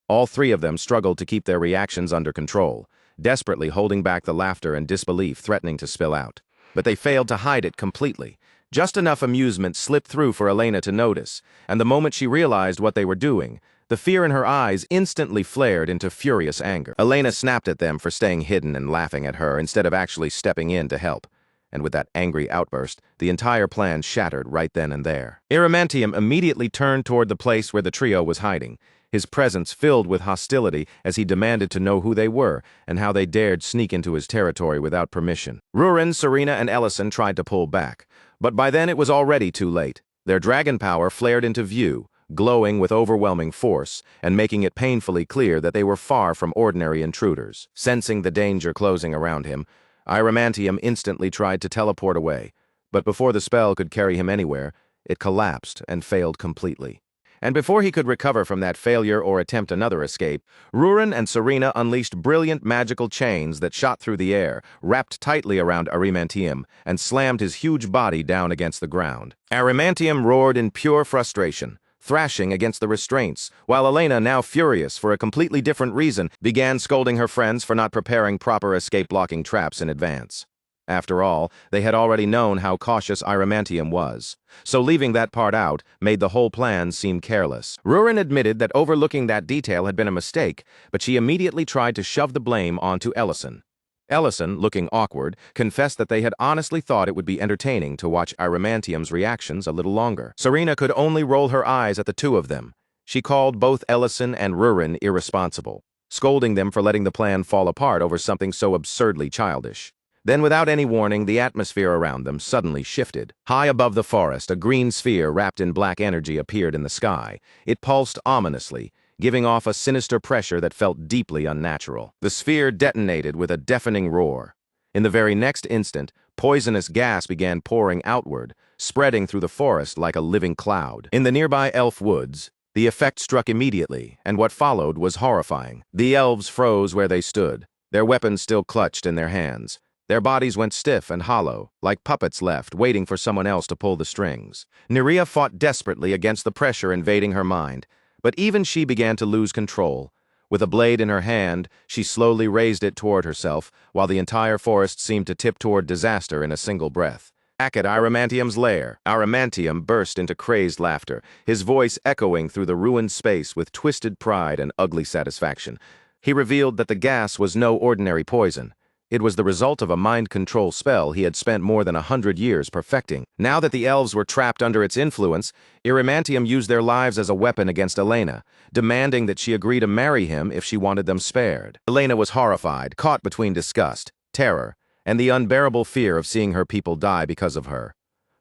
[SPEAKER 1] All three of them struggled to keep their reactions under control, desperately holding back the laughter and disbelief threatening to spill out. But they failed to hide it completely. Just enough amusement slipped through for Elena to notice, and the moment she realized what they were doing, the fear in her eyes instantly flared into furious anger. Elena snapped at them for staying hidden and laughing at her instead of actually stepping in to help. and with that angry outburst, the entire plan shattered right then and there. Adamantium immediately turned toward the place where the trio was hiding, his presence filled with hostility as he demanded to know who they were and how they dared sneak into his territory without permission. Rurin, Serena, and Ellison tried to pull back, but by then it was already too late. Their dragon power flared into view, glowing with overwhelming force and making it painfully clear that they were far from ordinary intruders. Sensing the danger closing around him, Adamantium instantly tried to teleport away, but before the spell could carry him anywhere, it collapsed and failed completely. And before he could recover from that failure or attempt another escape, Rurin and Serena unleashed brilliant magical chains that shot through the air, wrapped tightly around Adamantium, and slammed his huge body down against the ground. Adamantium roared in pure frustration, thrashing against the restraints, while Elena, now furious for a completely different reason, began scolding her friends for not preparing proper escape-blocking traps in advance. After all, they had already known how cautious Adamantium was, so leaving that part out made the whole plan seem careless. Rurin admitted that overlooking that detail had been a mistake, but she immediately tried to shove the blame onto Ellison. Ellison, looking awkward, confessed that they had honestly thought it would be entertaining to watch Adamantium's reactions a little longer. Serena could only roll her eyes at the two of them. She called both Ellison and Rurin irresponsible, scolding them for letting the plan fall apart over something so absurdly childish. Then, without any warning, the atmosphere around them suddenly shifted. High above the forest, a green sphere wrapped in black energy appeared in the sky. It pulsed ominously, giving off a sinister pressure that felt deeply unnatural. The sphere detonated with a deafening roar. In the very next instant, poisonous gas began pouring outward, spreading through the forest like a living cloud. In the nearby elf woods, the effect struck immediately, and what followed was horrifying. The elves froze where they stood, their weapons still clutched in their hands. Their bodies went stiff and hollow, like puppets left, waiting for someone else to pull the strings. Nerea fought desperately against the pressure invading her mind, but even she began to lose control. With a blade in her hand, she slowly raised it toward herself, while the entire forest seemed to tip toward disaster in a single breath. Back at Adamantium's lair, Adamantium burst into crazed laughter, his voice echoing through the ruined space with twisted pride and ugly satisfaction. He revealed that the gas was no ordinary poison. It was the result of a mind control spell he had spent more than 100 years perfecting. Now that the elves were trapped under its influence, Adamantium used their lives as a weapon against Elena, demanding that she agree to marry him if she wanted them spared. Elena was horrified, caught between disgust, terror, and the unbearable fear of seeing her people die because of her.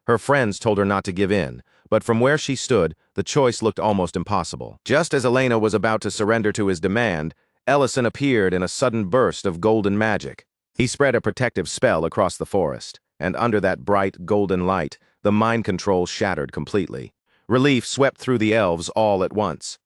[SPEAKER 1] Her friends told her not to give in, but from where she stood, the choice looked almost impossible. Just as Elena was about to surrender to his demand, Ellison appeared in a sudden burst of golden magic. He spread a protective spell across the forest, and under that bright, golden light, the mind control shattered completely. Relief swept through the elves all at once.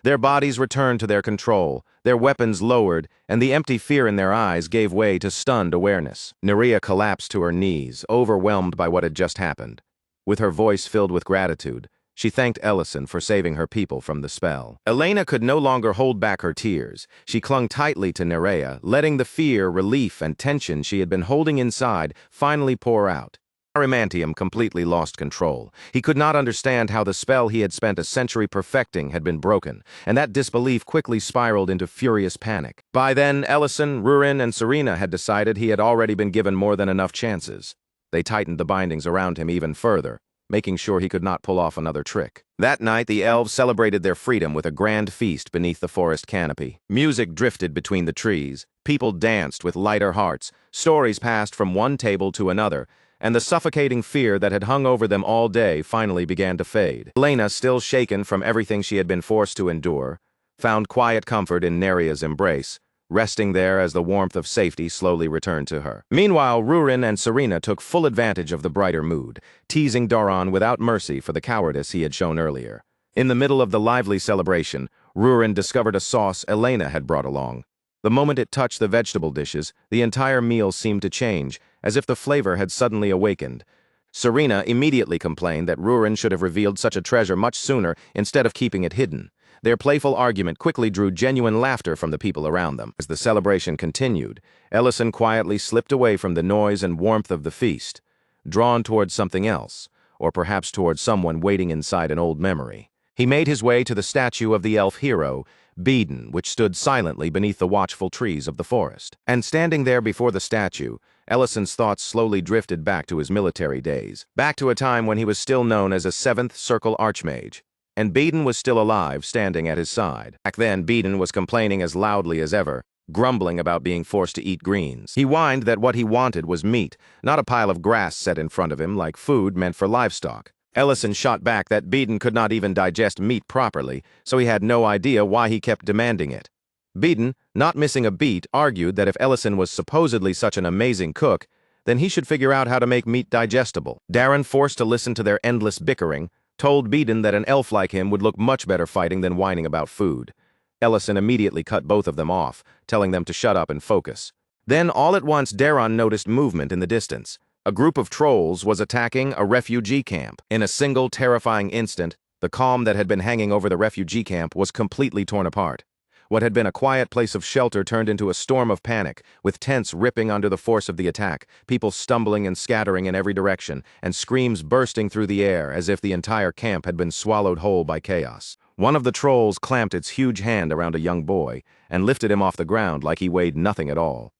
[SPEAKER 1] Their bodies returned to their control, their weapons lowered, and the empty fear in their eyes gave way to stunned awareness. Nerea collapsed to her knees, overwhelmed by what had just happened. With her voice filled with gratitude, she thanked Ellison for saving her people from the spell. Elena could no longer hold back her tears. She clung tightly to Nerea, letting the fear, relief, and tension she had been holding inside finally pour out. Adamantium completely lost control. He could not understand how the spell he had spent a century perfecting had been broken, and that disbelief quickly spiraled into furious panic. By then, Ellison, Rurin, and Serena had decided he had already been given more than enough chances. They tightened the bindings around him even further, making sure he could not pull off another trick. That night, the elves celebrated their freedom with a grand feast beneath the forest canopy. Music drifted between the trees, people danced with lighter hearts, stories passed from one table to another, and the suffocating fear that had hung over them all day finally began to fade. Elena, still shaken from everything she had been forced to endure, found quiet comfort in Nerea's embrace, resting there as the warmth of safety slowly returned to her. Meanwhile, Rurin and Serena took full advantage of the brighter mood, teasing Doron without mercy for the cowardice he had shown earlier. In the middle of the lively celebration, Rurin discovered a sauce Elena had brought along. The moment it touched the vegetable dishes, the entire meal seemed to change, as if the flavor had suddenly awakened. Serena immediately complained that Rurin should have revealed such a treasure much sooner instead of keeping it hidden. Their playful argument quickly drew genuine laughter from the people around them. As the celebration continued, Ellison quietly slipped away from the noise and warmth of the feast, drawn towards something else, or perhaps towards someone waiting inside an old memory. He made his way to the statue of the elf hero, Beeden, which stood silently beneath the watchful trees of the forest. And standing there before the statue, Ellison's thoughts slowly drifted back to his military days, back to a time when he was still known as a 7th Circle Archmage, and Beeden was still alive, standing at his side. Back then, Beeden was complaining as loudly as ever, grumbling about being forced to eat greens. He whined that what he wanted was meat, not a pile of grass set in front of him like food meant for livestock. Ellison shot back that Beeden could not even digest meat properly, so he had no idea why he kept demanding it. Beeden, not missing a beat, argued that if Ellison was supposedly such an amazing cook, then he should figure out how to make meat digestible. Darren, forced to listen to their endless bickering, told Beeden that an elf like him would look much better fighting than whining about food. Ellison immediately cut both of them off, telling them to shut up and focus. Then, all at once, Darren noticed movement in the distance. A group of trolls was attacking a refugee camp. In a single terrifying instant, the calm that had been hanging over the refugee camp was completely torn apart. What had been a quiet place of shelter turned into a storm of panic, with tents ripping under the force of the attack, people stumbling and scattering in every direction, and screams bursting through the air as if the entire camp had been swallowed whole by chaos. One of the trolls clamped its huge hand around a young boy and lifted him off the ground like he weighed nothing at all.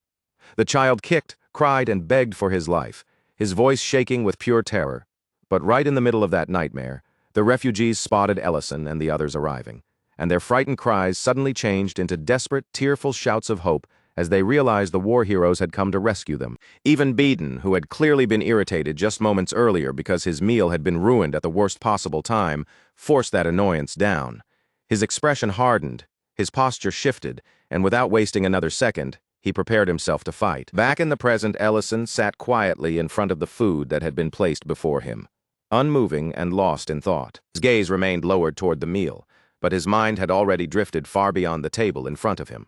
[SPEAKER 1] The child kicked, cried, and begged for his life, his voice shaking with pure terror. But right in the middle of that nightmare, the refugees spotted Ellison and the others arriving, and their frightened cries suddenly changed into desperate, tearful shouts of hope as they realized the war heroes had come to rescue them. Even Beeden, who had clearly been irritated just moments earlier because his meal had been ruined at the worst possible time, forced that annoyance down. His expression hardened, his posture shifted, and without wasting another second, he prepared himself to fight. Back in the present, Ellison sat quietly in front of the food that had been placed before him, unmoving and lost in thought. His gaze remained lowered toward the meal, but his mind had already drifted far beyond the table in front of him.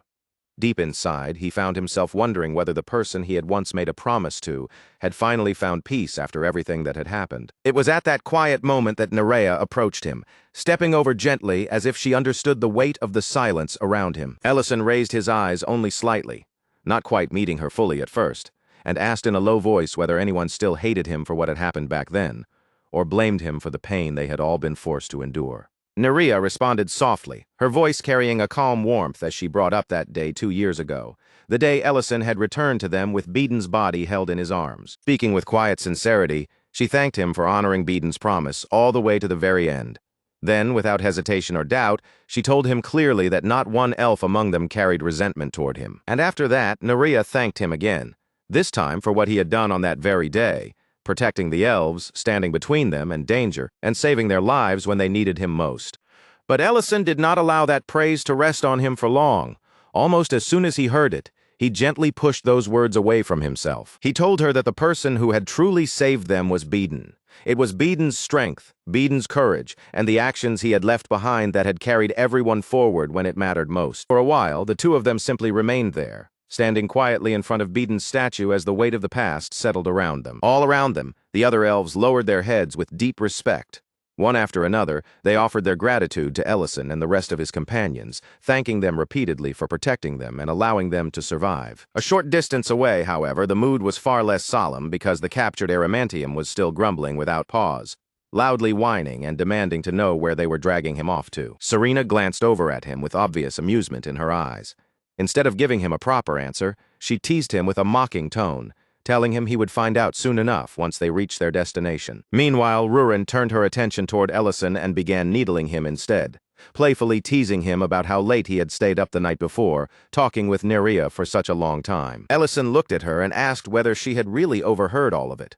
[SPEAKER 1] Deep inside, he found himself wondering whether the person he had once made a promise to had finally found peace after everything that had happened. It was at that quiet moment that Nerea approached him, stepping over gently as if she understood the weight of the silence around him. Ellison raised his eyes only slightly, not quite meeting her fully at first, and asked in a low voice whether anyone still hated him for what had happened back then, or blamed him for the pain they had all been forced to endure. Nerea responded softly, her voice carrying a calm warmth as she brought up that day 2 years ago, the day Ellison had returned to them with Beeden's body held in his arms. Speaking with quiet sincerity, she thanked him for honoring Beeden's promise all the way to the very end. Then, without hesitation or doubt, she told him clearly that not one elf among them carried resentment toward him. And after that, Nerea thanked him again, this time for what he had done on that very day, protecting the elves, standing between them and danger, and saving their lives when they needed him most. But Ellison did not allow that praise to rest on him for long. Almost as soon as he heard it, he gently pushed those words away from himself. He told her that the person who had truly saved them was Beeden. It was Beeden's strength, Beeden's courage, and the actions he had left behind that had carried everyone forward when it mattered most. For a while, the two of them simply remained there, standing quietly in front of Beeden's statue as the weight of the past settled around them. All around them, the other elves lowered their heads with deep respect. One after another, they offered their gratitude to Ellison and the rest of his companions, thanking them repeatedly for protecting them and allowing them to survive. A short distance away, however, the mood was far less solemn because the captured Eremantium was still grumbling without pause, loudly whining and demanding to know where they were dragging him off to. Serena glanced over at him with obvious amusement in her eyes. Instead of giving him a proper answer, she teased him with a mocking tone, telling him he would find out soon enough once they reached their destination. Meanwhile, Rurin turned her attention toward Ellison and began needling him instead, playfully teasing him about how late he had stayed up the night before, talking with Nerea for such a long time. Ellison looked at her and asked whether she had really overheard all of it.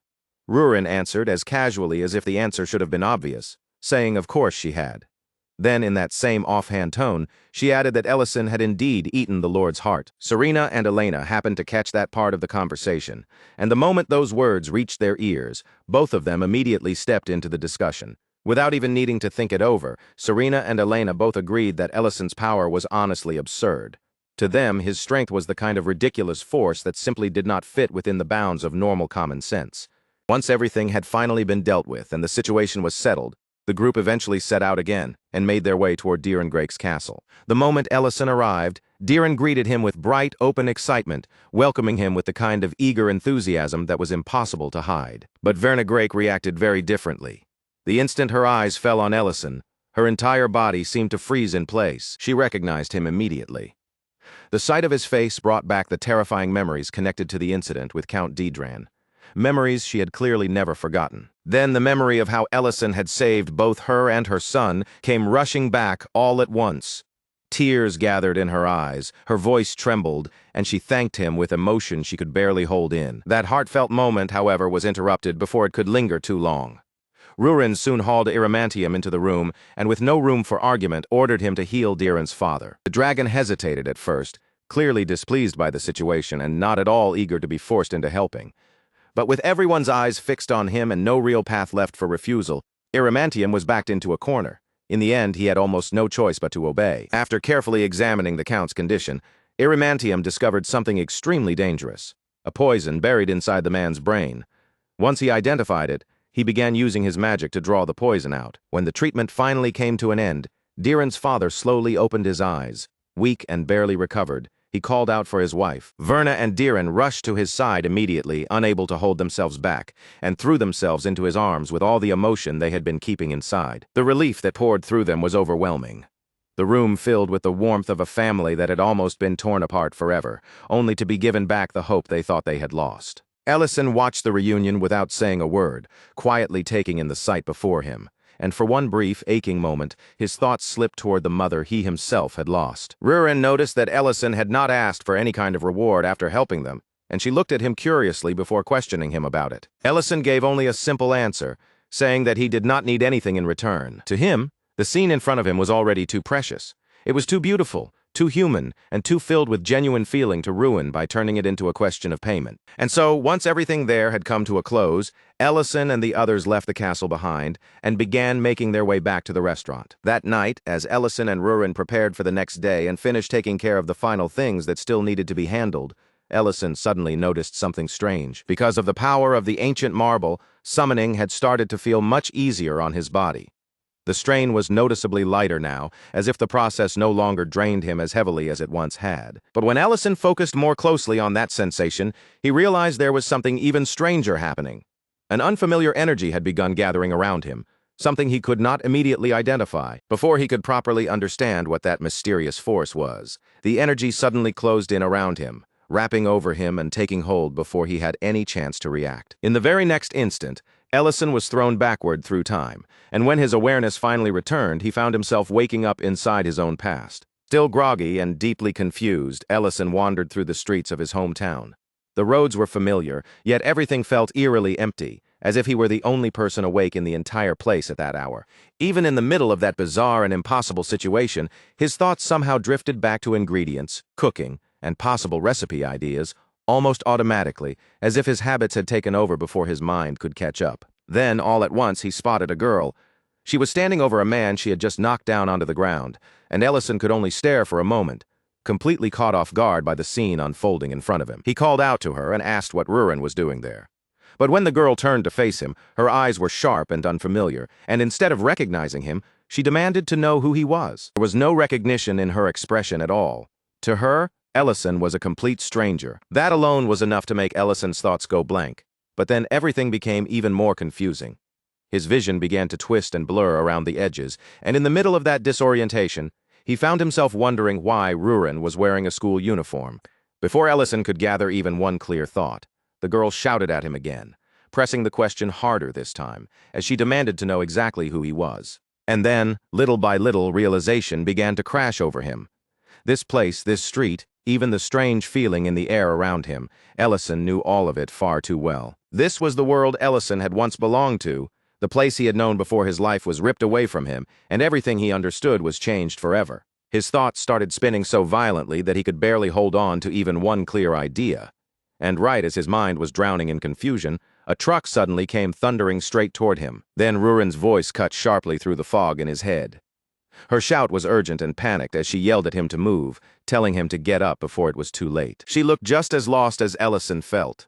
[SPEAKER 1] Rurin answered as casually as if the answer should have been obvious, saying of course she had. Then, in that same offhand tone, she added that Ellison had indeed eaten the Lord's heart. Serena and Elena happened to catch that part of the conversation, and the moment those words reached their ears, both of them immediately stepped into the discussion. Without even needing to think it over, Serena and Elena both agreed that Ellison's power was honestly absurd. To them, his strength was the kind of ridiculous force that simply did not fit within the bounds of normal common sense. Once everything had finally been dealt with and the situation was settled, the group eventually set out again and made their way toward Dierengrake's castle. The moment Ellison arrived, Dieren greeted him with bright, open excitement, welcoming him with the kind of eager enthusiasm that was impossible to hide. But Verna Grake reacted very differently. The instant her eyes fell on Ellison, her entire body seemed to freeze in place. She recognized him immediately. The sight of his face brought back the terrifying memories connected to the incident with Count Dedran. Memories she had clearly never forgotten. Then the memory of how Ellison had saved both her and her son came rushing back all at once. Tears gathered in her eyes, her voice trembled, and she thanked him with emotion she could barely hold in. That heartfelt moment, however, was interrupted before it could linger too long. Rurin soon hauled Irimantium into the room, and with no room for argument, ordered him to heal Diran's father. The dragon hesitated at first, clearly displeased by the situation and not at all eager to be forced into helping. But with everyone's eyes fixed on him and no real path left for refusal, Irimantium was backed into a corner. In the end, he had almost no choice but to obey. After carefully examining the Count's condition, Irimantium discovered something extremely dangerous, a poison buried inside the man's brain. Once he identified it, he began using his magic to draw the poison out. When the treatment finally came to an end, Diran's father slowly opened his eyes. Weak and barely recovered, he called out for his wife. Verna and Diran rushed to his side immediately, unable to hold themselves back, and threw themselves into his arms with all the emotion they had been keeping inside. The relief that poured through them was overwhelming. The room filled with the warmth of a family that had almost been torn apart forever, only to be given back the hope they thought they had lost. Ellison watched the reunion without saying a word, quietly taking in the sight before him. And for one brief, aching moment, his thoughts slipped toward the mother he himself had lost. Rurin noticed that Ellison had not asked for any kind of reward after helping them, and she looked at him curiously before questioning him about it. Ellison gave only a simple answer, saying that he did not need anything in return. To him, the scene in front of him was already too precious. It was too beautiful, too human, and too filled with genuine feeling to ruin by turning it into a question of payment. And so, once everything there had come to a close, Ellison and the others left the castle behind and began making their way back to the restaurant. That night, as Ellison and Rurin prepared for the next day and finished taking care of the final things that still needed to be handled, Ellison suddenly noticed something strange. Because of the power of the ancient marble, summoning had started to feel much easier on his body. The strain was noticeably lighter now, as if the process no longer drained him as heavily as it once had. But when Ellison focused more closely on that sensation, he realized there was something even stranger happening. An unfamiliar energy had begun gathering around him, something he could not immediately identify. Before he could properly understand what that mysterious force was, the energy suddenly closed in around him, wrapping over him and taking hold before he had any chance to react. In the very next instant, Ellison was thrown backward through time, and when his awareness finally returned, he found himself waking up inside his own past. Still groggy and deeply confused, Ellison wandered through the streets of his hometown. The roads were familiar, yet everything felt eerily empty, as if he were the only person awake in the entire place at that hour. Even in the middle of that bizarre and impossible situation, his thoughts somehow drifted back to ingredients, cooking, and possible recipe ideas, almost automatically, as if his habits had taken over before his mind could catch up. Then, all at once, he spotted a girl. She was standing over a man she had just knocked down onto the ground, and Ellison could only stare for a moment, completely caught off guard by the scene unfolding in front of him. He called out to her and asked what Rurin was doing there. But when the girl turned to face him, her eyes were sharp and unfamiliar, and instead of recognizing him, she demanded to know who he was. There was no recognition in her expression at all. To her, Ellison was a complete stranger. That alone was enough to make Ellison's thoughts go blank. But then everything became even more confusing. His vision began to twist and blur around the edges, and in the middle of that disorientation, he found himself wondering why Rurin was wearing a school uniform. Before Ellison could gather even one clear thought, the girl shouted at him again, pressing the question harder this time, as she demanded to know exactly who he was. And then, little by little, realization began to crash over him. This place, this street, even the strange feeling in the air around him, Ellison knew all of it far too well. This was the world Ellison had once belonged to, the place he had known before his life was ripped away from him, and everything he understood was changed forever. His thoughts started spinning so violently that he could barely hold on to even one clear idea. And right as his mind was drowning in confusion, a truck suddenly came thundering straight toward him. Then Rurin's voice cut sharply through the fog in his head. Her shout was urgent and panicked as she yelled at him to move, telling him to get up before it was too late. She looked just as lost as Ellison felt.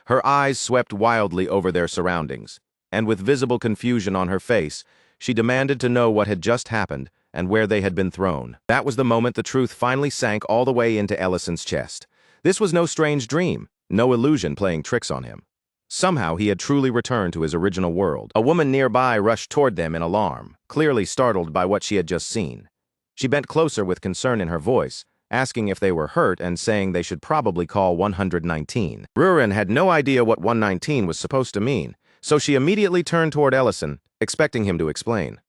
[SPEAKER 1] Her eyes swept wildly over their surroundings, and with visible confusion on her face, she demanded to know what had just happened and where they had been thrown. That was the moment the truth finally sank all the way into Ellison's chest. This was no strange dream, no illusion playing tricks on him. Somehow he had truly returned to his original world. A woman nearby rushed toward them in alarm, clearly startled by what she had just seen. She bent closer with concern in her voice, asking if they were hurt and saying they should probably call 119. Rurin had no idea what 119 was supposed to mean, so she immediately turned toward Ellison, expecting him to explain.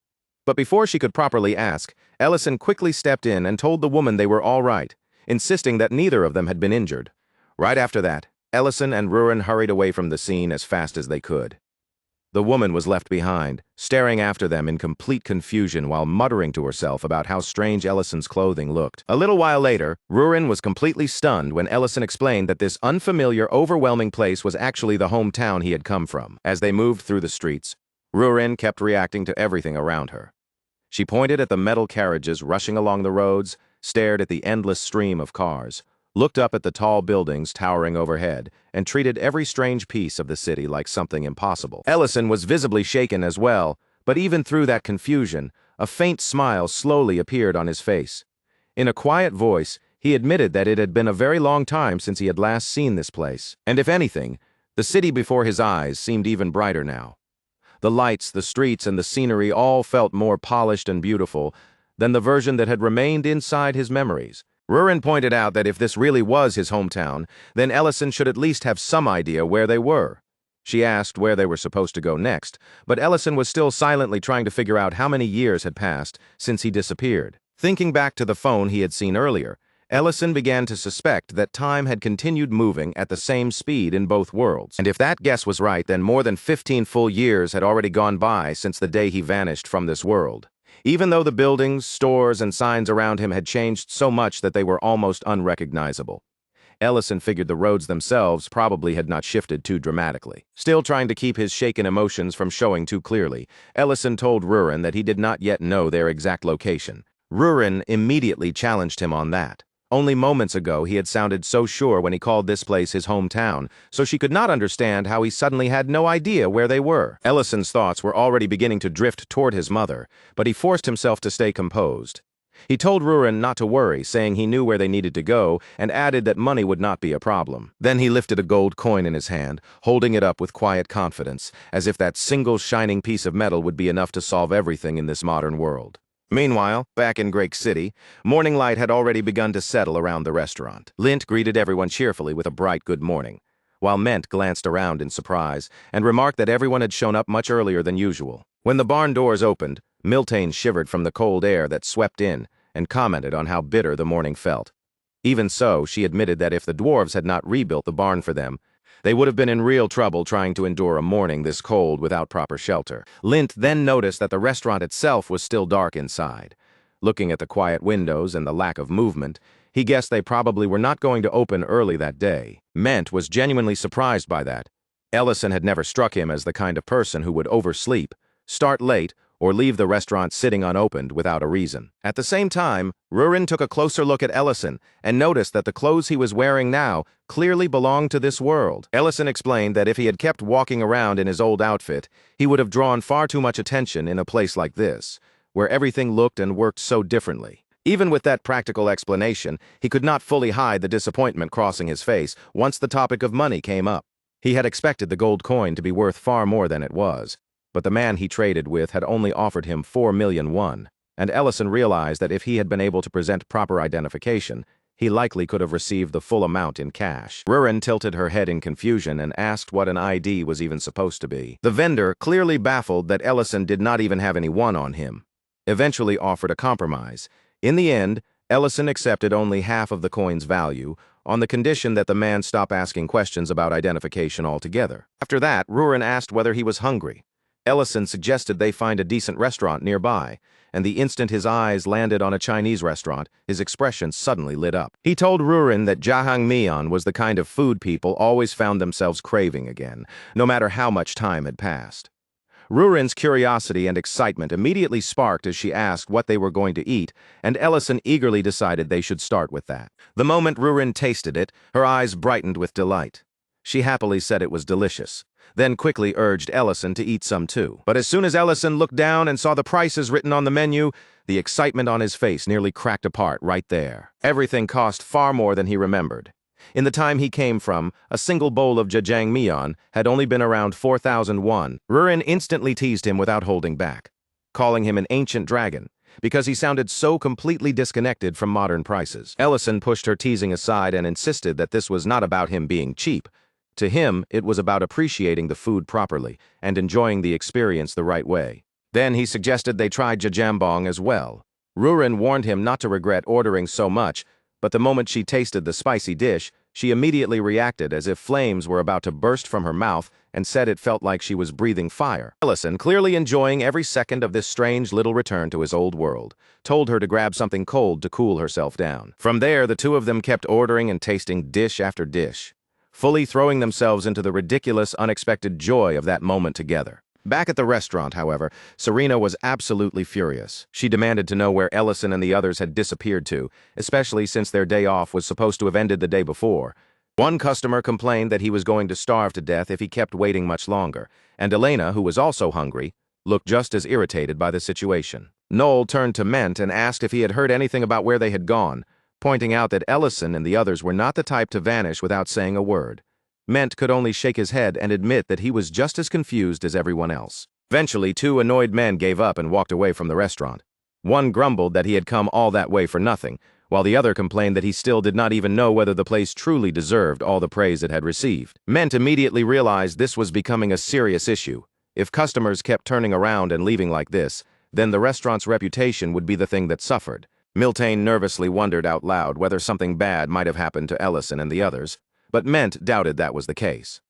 [SPEAKER 1] But before she could properly ask, Ellison quickly stepped in and told the woman they were all right, insisting that neither of them had been injured. Right after that, Ellison and Rurin hurried away from the scene as fast as they could. The woman was left behind, staring after them in complete confusion while muttering to herself about how strange Ellison's clothing looked. A little while later, Rurin was completely stunned when Ellison explained that this unfamiliar, overwhelming place was actually the hometown he had come from. As they moved through the streets, Rurin kept reacting to everything around her. She pointed at the metal carriages rushing along the roads, stared at the endless stream of cars, looked up at the tall buildings towering overhead, and treated every strange piece of the city like something impossible. Ellison was visibly shaken as well, but even through that confusion, a faint smile slowly appeared on his face. In a quiet voice, he admitted that it had been a very long time since he had last seen this place, and if anything, the city before his eyes seemed even brighter now. The lights, the streets, and the scenery all felt more polished and beautiful than the version that had remained inside his memories. Rurin pointed out that if this really was his hometown, then Ellison should at least have some idea where they were. She asked where they were supposed to go next, but Ellison was still silently trying to figure out how many years had passed since he disappeared. Thinking back to the phone he had seen earlier, Ellison began to suspect that time had continued moving at the same speed in both worlds. And if that guess was right, then more than 15 full years had already gone by since the day he vanished from this world. Even though the buildings, stores, and signs around him had changed so much that they were almost unrecognizable. Ellison figured the roads themselves probably had not shifted too dramatically. Still trying to keep his shaken emotions from showing too clearly, Ellison told Rurin that he did not yet know their exact location. Rurin immediately challenged him on that. Only moments ago he had sounded so sure when he called this place his hometown, so she could not understand how he suddenly had no idea where they were. Ellison's thoughts were already beginning to drift toward his mother, but he forced himself to stay composed. He told Rurin not to worry, saying he knew where they needed to go, and added that money would not be a problem. Then he lifted a gold coin in his hand, holding it up with quiet confidence, as if that single shining piece of metal would be enough to solve everything in this modern world. Meanwhile, back in Greek City, morning light had already begun to settle around the restaurant. Lint greeted everyone cheerfully with a bright good morning, while Ment glanced around in surprise and remarked that everyone had shown up much earlier than usual. When the barn doors opened, Miltine shivered from the cold air that swept in and commented on how bitter the morning felt. Even so, she admitted that if the dwarves had not rebuilt the barn for them, they would have been in real trouble trying to endure a morning this cold without proper shelter. Lint then noticed that the restaurant itself was still dark inside. Looking at the quiet windows and the lack of movement, he guessed they probably were not going to open early that day. Ment was genuinely surprised by that. Ellison had never struck him as the kind of person who would oversleep, start late, or leave the restaurant sitting unopened without a reason. At the same time, Rurin took a closer look at Ellison and noticed that the clothes he was wearing now clearly belonged to this world. Ellison explained that if he had kept walking around in his old outfit, he would have drawn far too much attention in a place like this, where everything looked and worked so differently. Even with that practical explanation, he could not fully hide the disappointment crossing his face once the topic of money came up. He had expected the gold coin to be worth far more than it was, but the man he traded with had only offered him 4 million won, and Ellison realized that if he had been able to present proper identification, he likely could have received the full amount in cash. Rurin tilted her head in confusion and asked what an ID was even supposed to be. The vendor, clearly baffled that Ellison did not even have any won on him, eventually offered a compromise. In the end, Ellison accepted only half of the coin's value, on the condition that the man stop asking questions about identification altogether. After that, Rurin asked whether he was hungry. Ellison suggested they find a decent restaurant nearby, and the instant his eyes landed on a Chinese restaurant, his expression suddenly lit up. He told Rurin that jjajangmyeon was the kind of food people always found themselves craving again, no matter how much time had passed. Rurin's curiosity and excitement immediately sparked as she asked what they were going to eat, and Ellison eagerly decided they should start with that. The moment Rurin tasted it, her eyes brightened with delight. She happily said it was delicious, then quickly urged Ellison to eat some too. But as soon as Ellison looked down and saw the prices written on the menu, the excitement on his face nearly cracked apart right there. Everything cost far more than he remembered. In the time he came from, a single bowl of jjajangmyeon had only been around 4,000 won. Rurin instantly teased him without holding back, calling him an ancient dragon. because he sounded so completely disconnected from modern prices. Ellison pushed her teasing aside and insisted that this was not about him being cheap. To him, it was about appreciating the food properly and enjoying the experience the right way. Then he suggested they try jajambong as well. Rurin warned him not to regret ordering so much, but the moment she tasted the spicy dish, she immediately reacted as if flames were about to burst from her mouth and said it felt like she was breathing fire. Ellison, clearly enjoying every second of this strange little return to his old world, told her to grab something cold to cool herself down. From there, the two of them kept ordering and tasting dish after dish, fully throwing themselves into the ridiculous, unexpected joy of that moment together. Back at the restaurant, however, Serena was absolutely furious. She demanded to know where Ellison and the others had disappeared to, especially since their day off was supposed to have ended the day before. One customer complained that he was going to starve to death if he kept waiting much longer, and Elena, who was also hungry, looked just as irritated by the situation. Noel turned to Ment and asked if he had heard anything about where they had gone, pointing out that Ellison and the others were not the type to vanish without saying a word. Ment could only shake his head and admit that he was just as confused as everyone else. Eventually, two annoyed men gave up and walked away from the restaurant. One grumbled that he had come all that way for nothing, while the other complained that he still did not even know whether the place truly deserved all the praise it had received. Ment immediately realized this was becoming a serious issue. If customers kept turning around and leaving like this, then the restaurant's reputation would be the thing that suffered. Miltine nervously wondered out loud whether something bad might have happened to Ellison and the others, but Ment doubted that was the case.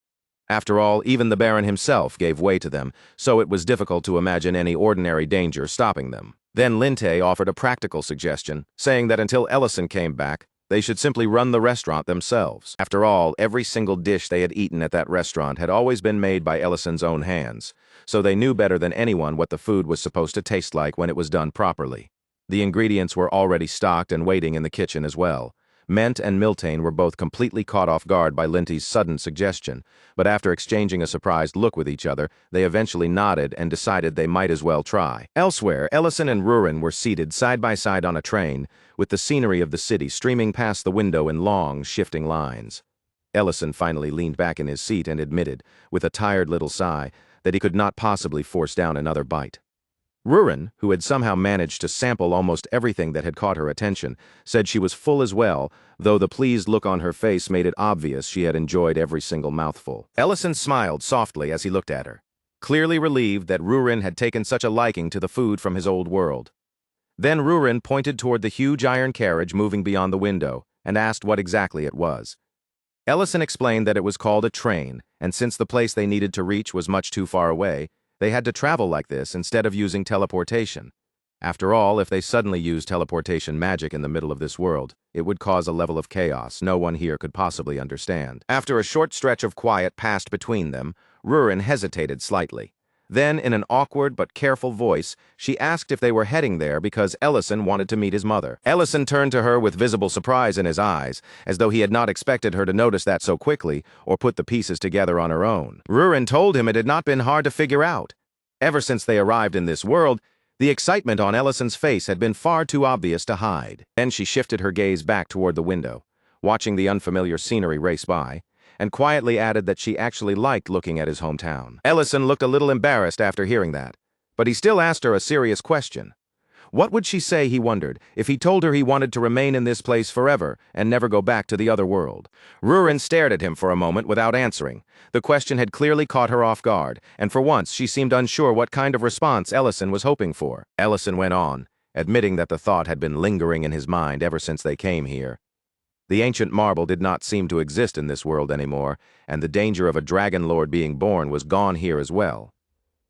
[SPEAKER 1] After all, even the Baron himself gave way to them, so it was difficult to imagine any ordinary danger stopping them. Then Linte offered a practical suggestion, saying that until Ellison came back, they should simply run the restaurant themselves. After all, every single dish they had eaten at that restaurant had always been made by Ellison's own hands, so they knew better than anyone what the food was supposed to taste like when it was done properly. The ingredients were already stocked and waiting in the kitchen as well. Ment and Miltine were both completely caught off guard by Linte's sudden suggestion, but after exchanging a surprised look with each other, they eventually nodded and decided they might as well try. Elsewhere, Ellison and Rurin were seated side by side on a train, with the scenery of the city streaming past the window in long, shifting lines. Ellison finally leaned back in his seat and admitted, with a tired little sigh, that he could not possibly force down another bite. Rurin, who had somehow managed to sample almost everything that had caught her attention, said she was full as well, though the pleased look on her face made it obvious she had enjoyed every single mouthful. Ellison smiled softly as he looked at her, clearly relieved that Rurin had taken such a liking to the food from his old world. Then Rurin pointed toward the huge iron carriage moving beyond the window and asked what exactly it was. Ellison explained that it was called a train, and since the place they needed to reach was much too far away, they had to travel like this instead of using teleportation. After all, if they suddenly used teleportation magic in the middle of this world, it would cause a level of chaos no one here could possibly understand. After a short stretch of quiet passed between them, Rurin hesitated slightly. Then, in an awkward but careful voice, she asked if they were heading there because Ellison wanted to meet his mother. Ellison turned to her with visible surprise in his eyes, as though he had not expected her to notice that so quickly or put the pieces together on her own. Rurin told him it had not been hard to figure out. Ever since they arrived in this world, the excitement on Ellison's face had been far too obvious to hide. Then she shifted her gaze back toward the window, watching the unfamiliar scenery race by, and quietly added that she actually liked looking at his hometown. Ellison looked a little embarrassed after hearing that, but he still asked her a serious question. What would she say, he wondered, if he told her he wanted to remain in this place forever and never go back to the other world? Rurin stared at him for a moment without answering. The question had clearly caught her off guard, and for once she seemed unsure what kind of response Ellison was hoping for. Ellison went on, admitting that the thought had been lingering in his mind ever since they came here. The ancient marble did not seem to exist in this world anymore, and the danger of a dragon lord being born was gone here as well.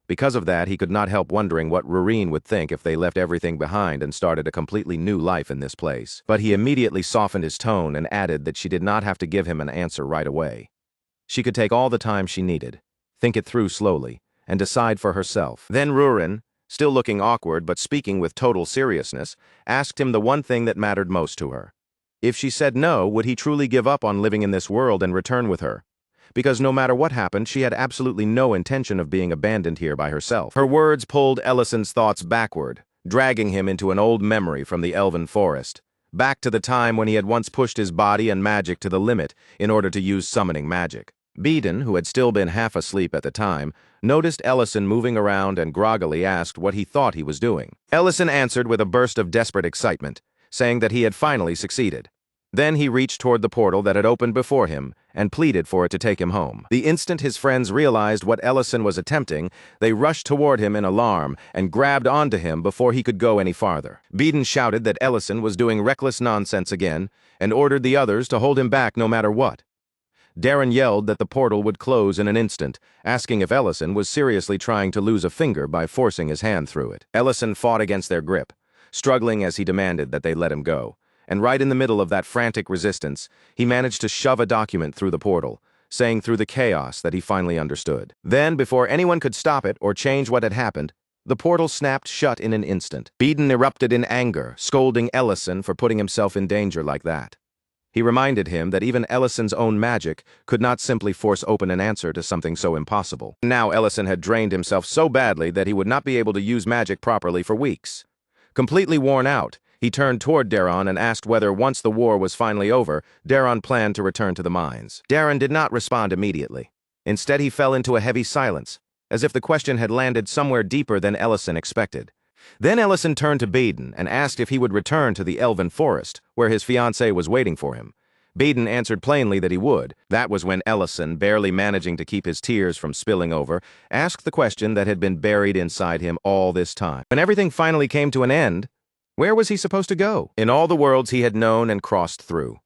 [SPEAKER 1] Because of that, he could not help wondering what Rurin would think if they left everything behind and started a completely new life in this place. But he immediately softened his tone and added that she did not have to give him an answer right away. She could take all the time she needed, think it through slowly, and decide for herself. Then Rurin, still looking awkward but speaking with total seriousness, asked him the one thing that mattered most to her. If she said no, would he truly give up on living in this world and return with her? Because no matter what happened, she had absolutely no intention of being abandoned here by herself. Her words pulled Ellison's thoughts backward, dragging him into an old memory from the elven forest, back to the time when he had once pushed his body and magic to the limit in order to use summoning magic. Beeden, who had still been half asleep at the time, noticed Ellison moving around and groggily asked what he thought he was doing. Ellison answered with a burst of desperate excitement, saying that he had finally succeeded. Then he reached toward the portal that had opened before him and pleaded for it to take him home. The instant his friends realized what Ellison was attempting, they rushed toward him in alarm and grabbed onto him before he could go any farther. Beeden shouted that Ellison was doing reckless nonsense again and ordered the others to hold him back no matter what. Darren yelled that the portal would close in an instant, asking if Ellison was seriously trying to lose a finger by forcing his hand through it. Ellison fought against their grip, struggling as he demanded that they let him go. And right in the middle of that frantic resistance, he managed to shove a document through the portal, saying through the chaos that he finally understood. Then, before anyone could stop it or change what had happened, the portal snapped shut in an instant. Beeden erupted in anger, scolding Ellison for putting himself in danger like that. He reminded him that even Ellison's own magic could not simply force open an answer to something so impossible. Now Ellison had drained himself so badly that he would not be able to use magic properly for weeks. Completely worn out, he turned toward Darren and asked whether, once the war was finally over, Darren planned to return to the mines. Darren did not respond immediately. Instead, he fell into a heavy silence, as if the question had landed somewhere deeper than Ellison expected. Then Ellison turned to Beeden and asked if he would return to the elven forest, where his fiancée was waiting for him. Beeden answered plainly that he would. That was when Ellison, barely managing to keep his tears from spilling over, asked the question that had been buried inside him all this time. When everything finally came to an end, where was he supposed to go? In all the worlds he had known and crossed through,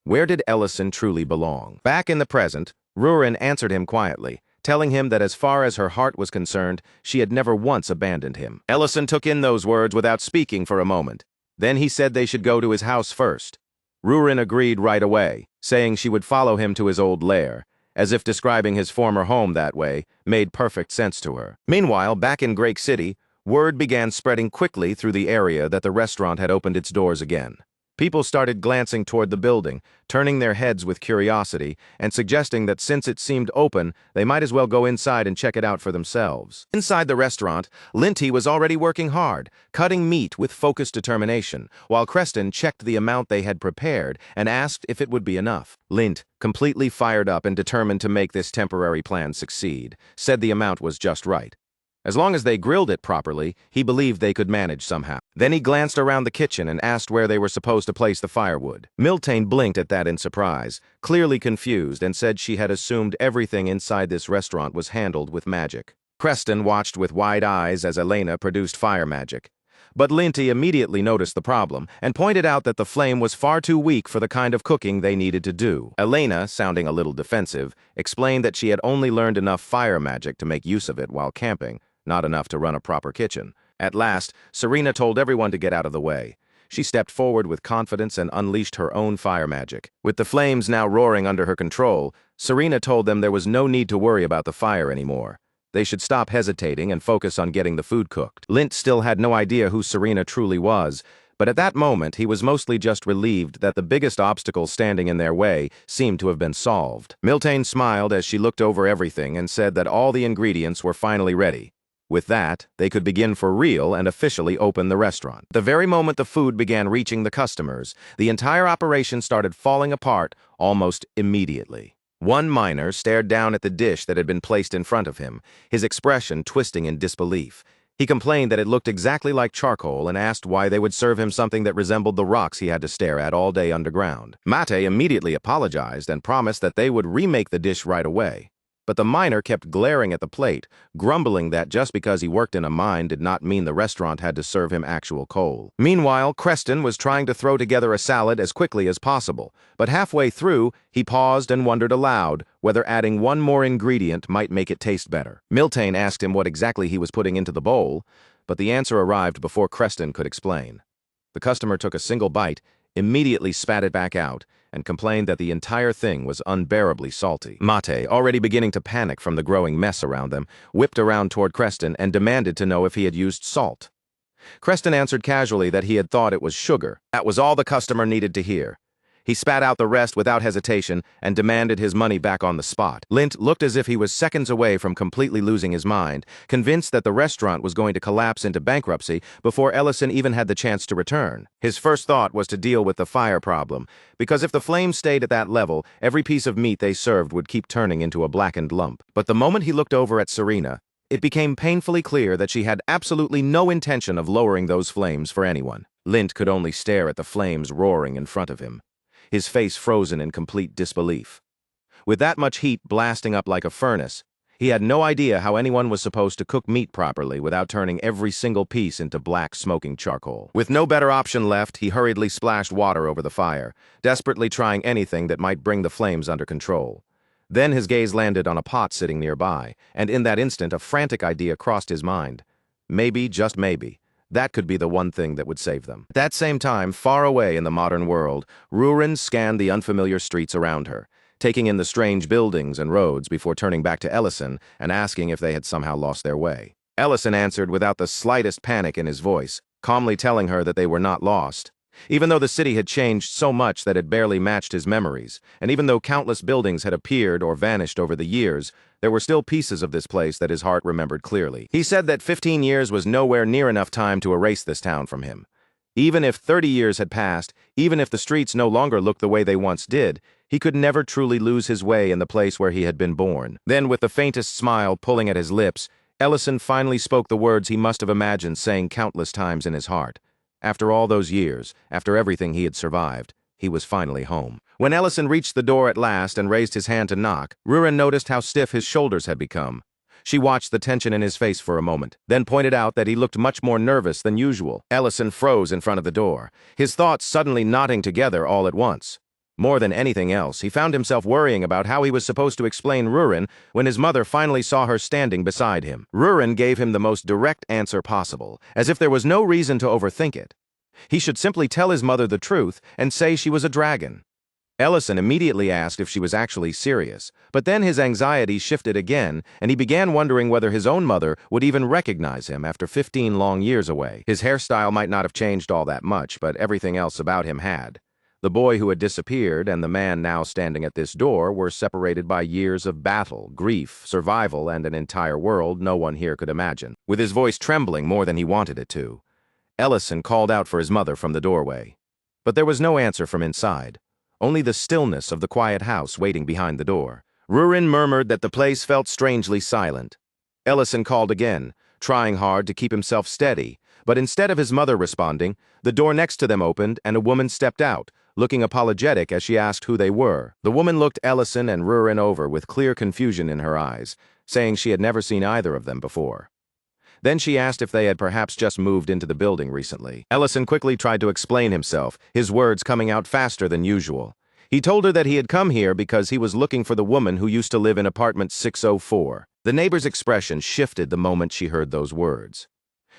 [SPEAKER 1] where did Ellison truly belong? Back in the present, Rurin answered him quietly, telling him that as far as her heart was concerned, she had never once abandoned him. Ellison took in those words without speaking for a moment. Then he said they should go to his house first. Rurin agreed right away, saying she would follow him to his old lair, as if describing his former home that way made perfect sense to her. Meanwhile, back in Great City, word began spreading quickly through the area that the restaurant had opened its doors again. People started glancing toward the building, turning their heads with curiosity, and suggesting that since it seemed open, they might as well go inside and check it out for themselves. Inside the restaurant, Linty was already working hard, cutting meat with focused determination, while Creston checked the amount they had prepared and asked if it would be enough. Lint, completely fired up and determined to make this temporary plan succeed, said the amount was just right. As long as they grilled it properly, he believed they could manage somehow. Then he glanced around the kitchen and asked where they were supposed to place the firewood. Miltine blinked at that in surprise, clearly confused, and said she had assumed everything inside this restaurant was handled with magic. Creston watched with wide eyes as Elena produced fire magic. But Linty immediately noticed the problem and pointed out that the flame was far too weak for the kind of cooking they needed to do. Elena, sounding a little defensive, explained that she had only learned enough fire magic to make use of it while camping, not enough to run a proper kitchen. At last, Serena told everyone to get out of the way. She stepped forward with confidence and unleashed her own fire magic. With the flames now roaring under her control, Serena told them there was no need to worry about the fire anymore. They should stop hesitating and focus on getting the food cooked. Lint still had no idea who Serena truly was, but at that moment he was mostly just relieved that the biggest obstacle standing in their way seemed to have been solved. Miltane smiled as she looked over everything and said that all the ingredients were finally ready. With that, they could begin for real and officially open the restaurant. The very moment the food began reaching the customers, the entire operation started falling apart almost immediately. One miner stared down at the dish that had been placed in front of him, his expression twisting in disbelief. He complained that it looked exactly like charcoal and asked why they would serve him something that resembled the rocks he had to stare at all day underground. Mate immediately apologized and promised that they would remake the dish right away. But the miner kept glaring at the plate, grumbling that just because he worked in a mine did not mean the restaurant had to serve him actual coal. Meanwhile, Creston was trying to throw together a salad as quickly as possible, but halfway through, he paused and wondered aloud whether adding one more ingredient might make it taste better. Miltane asked him what exactly he was putting into the bowl, but the answer arrived before Creston could explain. The customer took a single bite, immediately spat it back out, and complained that the entire thing was unbearably salty. Mate, already beginning to panic from the growing mess around them, whipped around toward Creston and demanded to know if he had used salt. Creston answered casually that he had thought it was sugar. That was all the customer needed to hear. He spat out the rest without hesitation and demanded his money back on the spot. Lint looked as if he was seconds away from completely losing his mind, convinced that the restaurant was going to collapse into bankruptcy before Ellison even had the chance to return. His first thought was to deal with the fire problem, because if the flames stayed at that level, every piece of meat they served would keep turning into a blackened lump. But the moment he looked over at Serena, it became painfully clear that she had absolutely no intention of lowering those flames for anyone. Lint could only stare at the flames roaring in front of him, his face frozen in complete disbelief. With that much heat blasting up like a furnace, he had no idea how anyone was supposed to cook meat properly without turning every single piece into black, smoking charcoal. With no better option left, he hurriedly splashed water over the fire, desperately trying anything that might bring the flames under control. Then his gaze landed on a pot sitting nearby, and in that instant a frantic idea crossed his mind. Maybe, just maybe, that could be the one thing that would save them. At that same time, far away in the modern world, Rurin scanned the unfamiliar streets around her, taking in the strange buildings and roads before turning back to Ellison and asking if they had somehow lost their way. Ellison answered without the slightest panic in his voice, calmly telling her that they were not lost. Even though the city had changed so much that it barely matched his memories, and even though countless buildings had appeared or vanished over the years, there were still pieces of this place that his heart remembered clearly. He said that 15 years was nowhere near enough time to erase this town from him. Even if 30 years had passed, even if the streets no longer looked the way they once did, he could never truly lose his way in the place where he had been born. Then, with the faintest smile pulling at his lips, Ellison finally spoke the words he must have imagined saying countless times in his heart. After all those years, after everything he had survived, he was finally home. When Ellison reached the door at last and raised his hand to knock, Rurin noticed how stiff his shoulders had become. She watched the tension in his face for a moment, then pointed out that he looked much more nervous than usual. Ellison froze in front of the door, his thoughts suddenly knotting together all at once. More than anything else, he found himself worrying about how he was supposed to explain Rurin when his mother finally saw her standing beside him. Rurin gave him the most direct answer possible, as if there was no reason to overthink it. He should simply tell his mother the truth and say she was a dragon. Ellison immediately asked if she was actually serious, but then his anxiety shifted again, and he began wondering whether his own mother would even recognize him after 15 long years away. His hairstyle might not have changed all that much, but everything else about him had. The boy who had disappeared and the man now standing at this door were separated by years of battle, grief, survival, and an entire world no one here could imagine. With his voice trembling more than he wanted it to, Ellison called out for his mother from the doorway. But there was no answer from inside, only the stillness of the quiet house waiting behind the door. Rurin murmured that the place felt strangely silent. Ellison called again, trying hard to keep himself steady, but instead of his mother responding, the door next to them opened and a woman stepped out, looking apologetic as she asked who they were. The woman looked Ellison and Rurin over with clear confusion in her eyes, saying she had never seen either of them before. Then she asked if they had perhaps just moved into the building recently. Ellison quickly tried to explain himself, his words coming out faster than usual. He told her that he had come here because he was looking for the woman who used to live in apartment 604. The neighbor's expression shifted the moment she heard those words.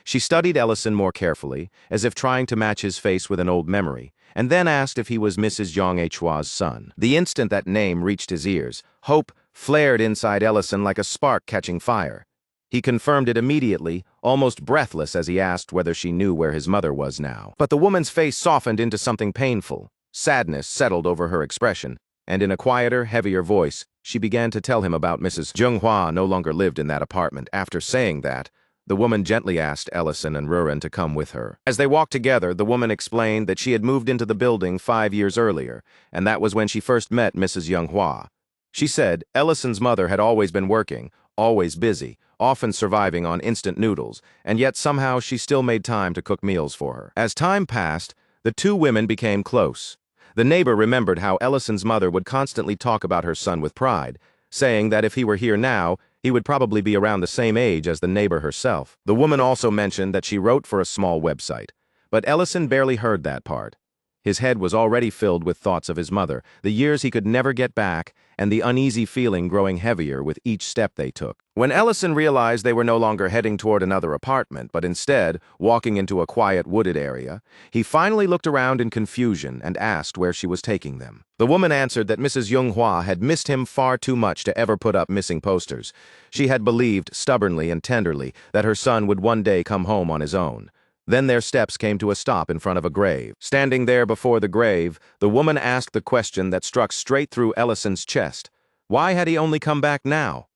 [SPEAKER 1] She studied Ellison more carefully, as if trying to match his face with an old memory, and then asked if he was Mrs. Yong Hua's son. The instant that name reached his ears, hope flared inside Ellison like a spark catching fire. He confirmed it immediately, almost breathless as he asked whether she knew where his mother was now. But the woman's face softened into something painful. Sadness settled over her expression, and in a quieter, heavier voice, she began to tell him about Mrs. Yong Hua no longer lived in that apartment. After saying that, the woman gently asked Ellison and Rurin to come with her. As they walked together, the woman explained that she had moved into the building 5 years earlier, and that was when she first met Mrs. Yong Hua. She said Ellison's mother had always been working, always busy, often surviving on instant noodles, and yet somehow she still made time to cook meals for her. As time passed, the two women became close. The neighbor remembered how Ellison's mother would constantly talk about her son with pride, saying that if he were here now, he would probably be around the same age as the neighbor herself. The woman also mentioned that she wrote for a small website, but Ellison barely heard that part. His head was already filled with thoughts of his mother, the years he could never get back, and the uneasy feeling growing heavier with each step they took. When Ellison realized they were no longer heading toward another apartment, but instead walking into a quiet wooded area, he finally looked around in confusion and asked where she was taking them. The woman answered that Mrs. Yong Hua had missed him far too much to ever put up missing posters. She had believed, stubbornly and tenderly, that her son would one day come home on his own. Then their steps came to a stop in front of a grave. Standing there before the grave, the woman asked the question that struck straight through Ellison's chest. Why had he only come back now?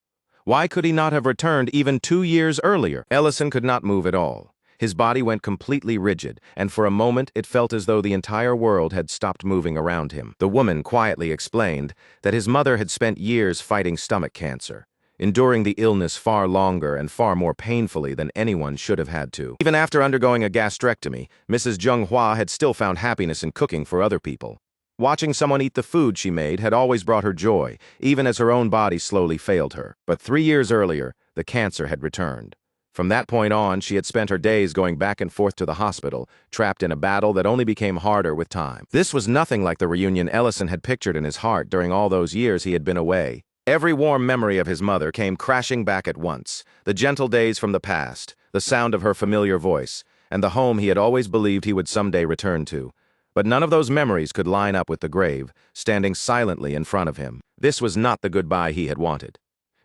[SPEAKER 1] Why could he not have returned even 2 years earlier? Ellison could not move at all. His body went completely rigid, and for a moment it felt as though the entire world had stopped moving around him. The woman quietly explained that his mother had spent years fighting stomach cancer, enduring the illness far longer and far more painfully than anyone should have had to. Even after undergoing a gastrectomy, Mrs. Zhenghua had still found happiness in cooking for other people. Watching someone eat the food she made had always brought her joy, even as her own body slowly failed her. But 3 years earlier, the cancer had returned. From that point on, she had spent her days going back and forth to the hospital, trapped in a battle that only became harder with time. This was nothing like the reunion Ellison had pictured in his heart during all those years he had been away. Every warm memory of his mother came crashing back at once. The gentle days from the past, the sound of her familiar voice, and the home he had always believed he would someday return to. But none of those memories could line up with the grave, standing silently in front of him. This was not the goodbye he had wanted.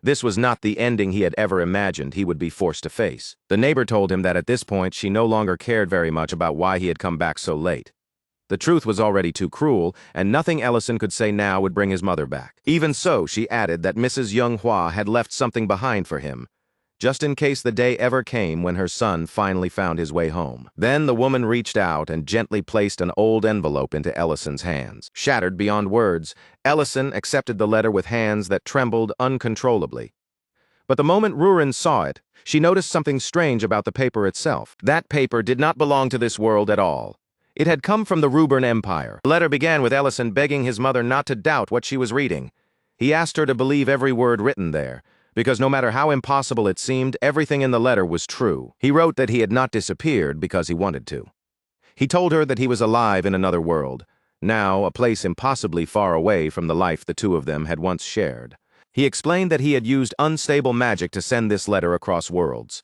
[SPEAKER 1] This was not the ending he had ever imagined he would be forced to face. The neighbor told him that at this point she no longer cared very much about why he had come back so late. The truth was already too cruel, and nothing Ellison could say now would bring his mother back. Even so, she added that Mrs. Zhenghua had left something behind for him, just in case the day ever came when her son finally found his way home. Then the woman reached out and gently placed an old envelope into Ellison's hands. Shattered beyond words, Ellison accepted the letter with hands that trembled uncontrollably. But the moment Rurin saw it, she noticed something strange about the paper itself. That paper did not belong to this world at all. It had come from the Rubern Empire. The letter began with Ellison begging his mother not to doubt what she was reading. He asked her to believe every word written there, because no matter how impossible it seemed, everything in the letter was true. He wrote that he had not disappeared because he wanted to. He told her that he was alive in another world, now a place impossibly far away from the life the two of them had once shared. He explained that he had used unstable magic to send this letter across worlds.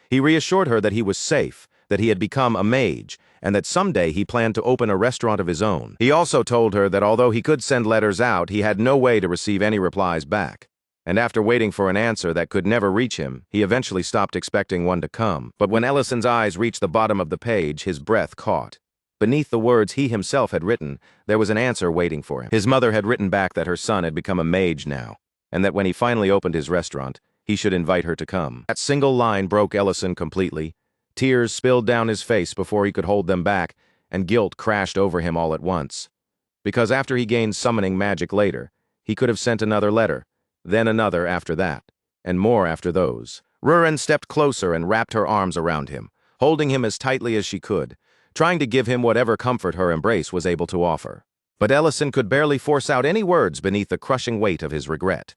[SPEAKER 1] He reassured her that he was safe, that he had become a mage, and that someday he planned to open a restaurant of his own. He also told her that although he could send letters out, he had no way to receive any replies back. And after waiting for an answer that could never reach him, he eventually stopped expecting one to come. But when Ellison's eyes reached the bottom of the page, his breath caught. Beneath the words he himself had written, there was an answer waiting for him. His mother had written back that her son had become a mage now, and that when he finally opened his restaurant, he should invite her to come. That single line broke Ellison completely. Tears spilled down his face before he could hold them back, and guilt crashed over him all at once. Because after he gained summoning magic later, he could have sent another letter, then another after that, and more after those. Rurin stepped closer and wrapped her arms around him, holding him as tightly as she could, trying to give him whatever comfort her embrace was able to offer. But Ellison could barely force out any words beneath the crushing weight of his regret.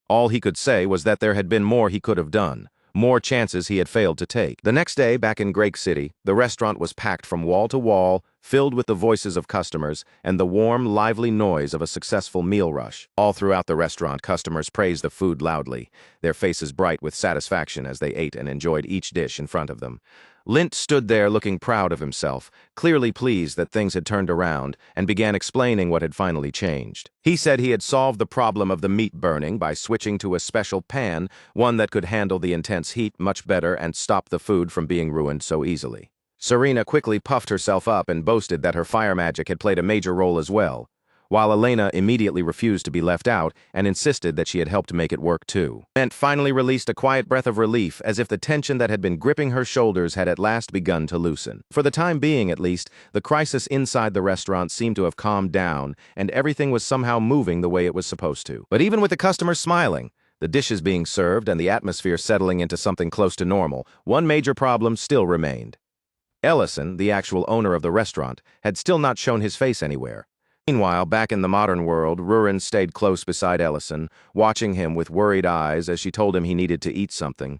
[SPEAKER 1] All he could say was that there had been more he could have done, more chances he had failed to take. The next day, back in Great City, the restaurant was packed from wall to wall, filled with the voices of customers and the warm, lively noise of a successful meal rush. All throughout the restaurant, customers praised the food loudly, their faces bright with satisfaction as they ate and enjoyed each dish in front of them. Lint stood there looking proud of himself, clearly pleased that things had turned around, and began explaining what had finally changed. He said he had solved the problem of the meat burning by switching to a special pan, one that could handle the intense heat much better and stop the food from being ruined so easily. Serena quickly puffed herself up and boasted that her fire magic had played a major role as well, while Elena immediately refused to be left out and insisted that she had helped make it work too. Ment finally released a quiet breath of relief, as if the tension that had been gripping her shoulders had at last begun to loosen. For the time being, at least, the crisis inside the restaurant seemed to have calmed down, and everything was somehow moving the way it was supposed to. But even with the customers smiling, the dishes being served, and the atmosphere settling into something close to normal, one major problem still remained. Ellison, the actual owner of the restaurant, had still not shown his face anywhere. Meanwhile, back in the modern world, Rurin stayed close beside Ellison, watching him with worried eyes as she told him he needed to eat something.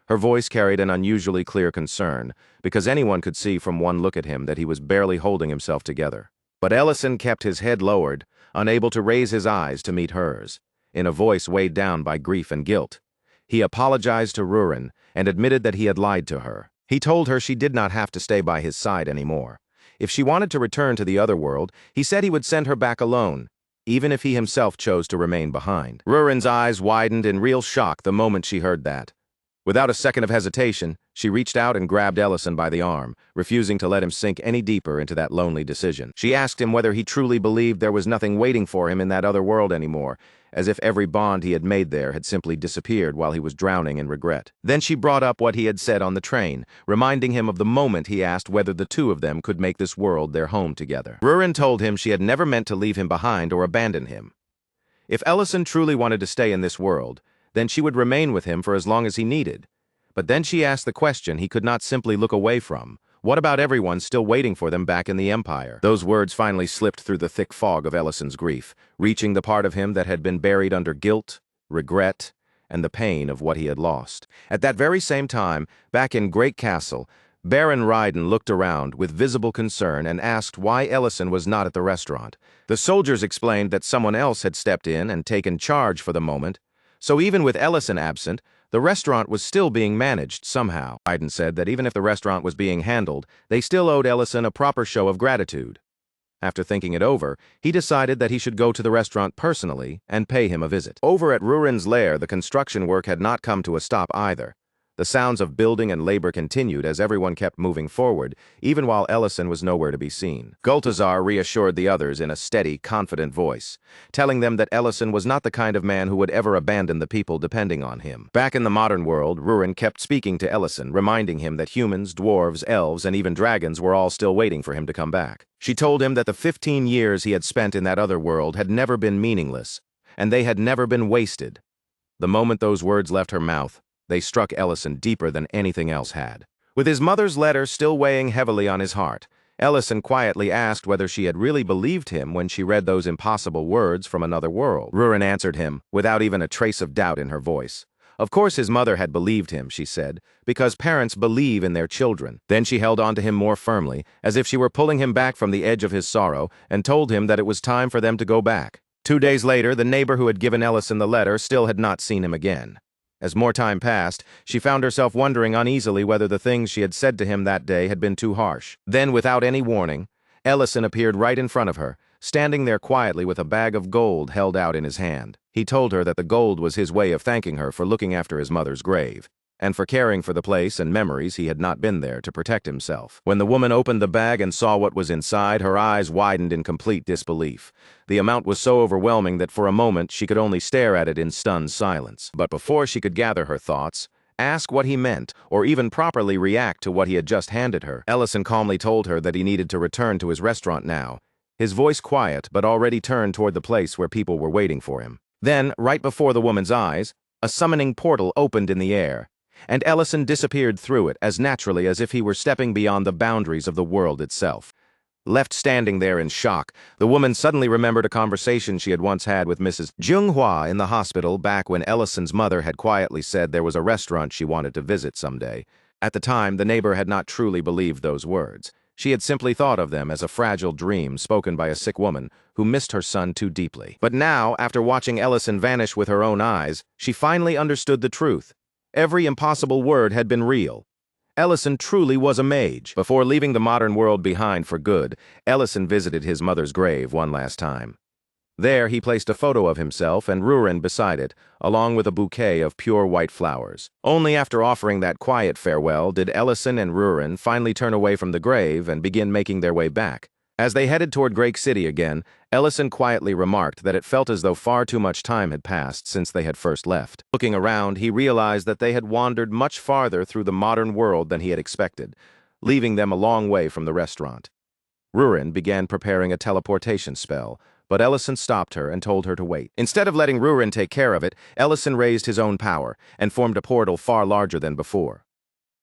[SPEAKER 1] Her voice carried an unusually clear concern, because anyone could see from one look at him that he was barely holding himself together. But Ellison kept his head lowered, unable to raise his eyes to meet hers. In a voice weighed down by grief and guilt, he apologized to Rurin and admitted that he had lied to her. He told her she did not have to stay by his side anymore. If she wanted to return to the other world, he said he would send her back alone, even if he himself chose to remain behind. Rurin's eyes widened in real shock the moment she heard that. Without a second of hesitation, she reached out and grabbed Ellison by the arm, refusing to let him sink any deeper into that lonely decision. She asked him whether he truly believed there was nothing waiting for him in that other world anymore, as if every bond he had made there had simply disappeared while he was drowning in regret. Then she brought up what he had said on the train, reminding him of the moment he asked whether the two of them could make this world their home together. Rurin told him she had never meant to leave him behind or abandon him. If Ellison truly wanted to stay in this world, then she would remain with him for as long as he needed. But then she asked the question he could not simply look away from. What about everyone still waiting for them back in the Empire? Those words finally slipped through the thick fog of Ellison's grief, reaching the part of him that had been buried under guilt, regret, and the pain of what he had lost. At that very same time, back in Great Castle, Baron Ryden looked around with visible concern and asked why Ellison was not at the restaurant. The soldiers explained that someone else had stepped in and taken charge for the moment, so even with Ellison absent, the restaurant was still being managed somehow. Ryden said that even if the restaurant was being handled, they still owed Ellison a proper show of gratitude. After thinking it over, he decided that he should go to the restaurant personally and pay him a visit. Over at Rurin's lair, the construction work had not come to a stop either. The sounds of building and labor continued as everyone kept moving forward, even while Ellison was nowhere to be seen. Gultazar reassured the others in a steady, confident voice, telling them that Ellison was not the kind of man who would ever abandon the people depending on him. Back in the modern world, Rurin kept speaking to Ellison, reminding him that humans, dwarves, elves, and even dragons were all still waiting for him to come back. She told him that the 15 years he had spent in that other world had never been meaningless, and they had never been wasted. The moment those words left her mouth, they struck Ellison deeper than anything else had. With his mother's letter still weighing heavily on his heart, Ellison quietly asked whether she had really believed him when she read those impossible words from another world. Rurin answered him, without even a trace of doubt in her voice. Of course his mother had believed him, she said, because parents believe in their children. Then she held on to him more firmly, as if she were pulling him back from the edge of his sorrow, and told him that it was time for them to go back. 2 days later, the neighbor who had given Ellison the letter still had not seen him again. As more time passed, she found herself wondering uneasily whether the things she had said to him that day had been too harsh. Then, without any warning, Ellison appeared right in front of her, standing there quietly with a bag of gold held out in his hand. He told her that the gold was his way of thanking her for looking after his mother's grave, and for caring for the place and memories he had not been there to protect himself. When the woman opened the bag and saw what was inside, her eyes widened in complete disbelief. The amount was so overwhelming that for a moment she could only stare at it in stunned silence. But before she could gather her thoughts, ask what he meant, or even properly react to what he had just handed her, Ellison calmly told her that he needed to return to his restaurant now, his voice quiet but already turned toward the place where people were waiting for him. Then, right before the woman's eyes, a summoning portal opened in the air, and Ellison disappeared through it as naturally as if he were stepping beyond the boundaries of the world itself. Left standing there in shock, the woman suddenly remembered a conversation she had once had with Mrs. Junghua in the hospital back when Ellison's mother had quietly said there was a restaurant she wanted to visit someday. At the time, the neighbor had not truly believed those words. She had simply thought of them as a fragile dream spoken by a sick woman who missed her son too deeply. But now, after watching Ellison vanish with her own eyes, she finally understood the truth. Every impossible word had been real. Ellison truly was a mage. Before leaving the modern world behind for good, Ellison visited his mother's grave one last time. There he placed a photo of himself and Rurin beside it, along with a bouquet of pure white flowers. Only after offering that quiet farewell did Ellison and Rurin finally turn away from the grave and begin making their way back. As they headed toward Great City again, Ellison quietly remarked that it felt as though far too much time had passed since they had first left. Looking around, he realized that they had wandered much farther through the modern world than he had expected, leaving them a long way from the restaurant. Rurin began preparing a teleportation spell, but Ellison stopped her and told her to wait. Instead of letting Rurin take care of it, Ellison raised his own power and formed a portal far larger than before.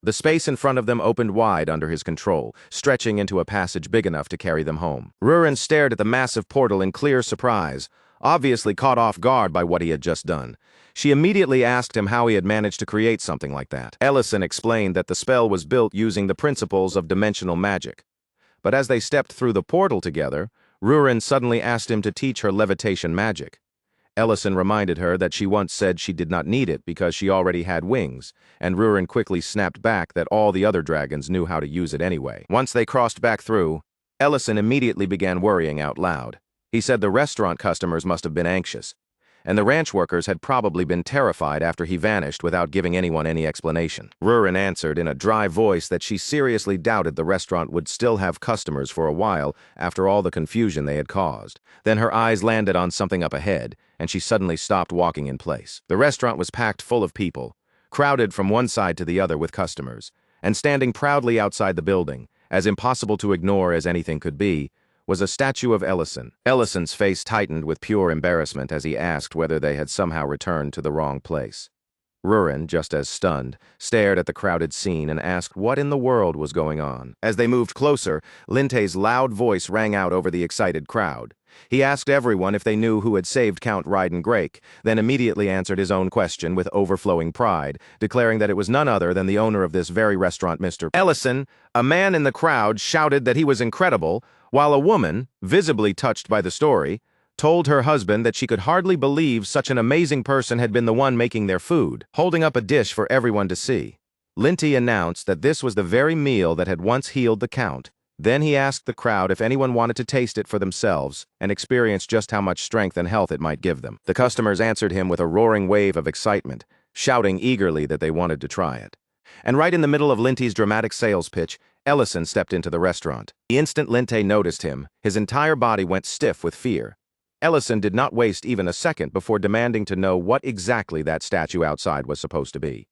[SPEAKER 1] The space in front of them opened wide under his control, stretching into a passage big enough to carry them home. Rurin stared at the massive portal in clear surprise, obviously caught off guard by what he had just done. She immediately asked him how he had managed to create something like that. Ellison explained that the spell was built using the principles of dimensional magic. But as they stepped through the portal together, Rurin suddenly asked him to teach her levitation magic. Ellison reminded her that she once said she did not need it because she already had wings, and Rurin quickly snapped back that all the other dragons knew how to use it anyway. Once they crossed back through, Ellison immediately began worrying out loud. He said the restaurant customers must have been anxious. and the ranch workers had probably been terrified after he vanished without giving anyone any explanation. Rurin answered in a dry voice that she seriously doubted the restaurant would still have customers for a while after all the confusion they had caused. Then her eyes landed on something up ahead, and she suddenly stopped walking in place. The restaurant was packed full of people, crowded from one side to the other with customers, and standing proudly outside the building, as impossible to ignore as anything could be, was a statue of Ellison. Ellison's face tightened with pure embarrassment as he asked whether they had somehow returned to the wrong place. Rurin, just as stunned, stared at the crowded scene and asked what in the world was going on. As they moved closer, Linte's loud voice rang out over the excited crowd. He asked everyone if they knew who had saved Count Ryden Grake, then immediately answered his own question with overflowing pride, declaring that it was none other than the owner of this very restaurant, Mr. Ellison. A man in the crowd shouted that he was incredible, while a woman, visibly touched by the story, told her husband that she could hardly believe such an amazing person had been the one making their food, holding up a dish for everyone to see. Linty announced that this was the very meal that had once healed the Count. Then he asked the crowd if anyone wanted to taste it for themselves and experience just how much strength and health it might give them. The customers answered him with a roaring wave of excitement, shouting eagerly that they wanted to try it. And right in the middle of Linty's dramatic sales pitch, Ellison stepped into the restaurant. The instant Linte noticed him, his entire body went stiff with fear. Ellison did not waste even a second before demanding to know what exactly that statue outside was supposed to be.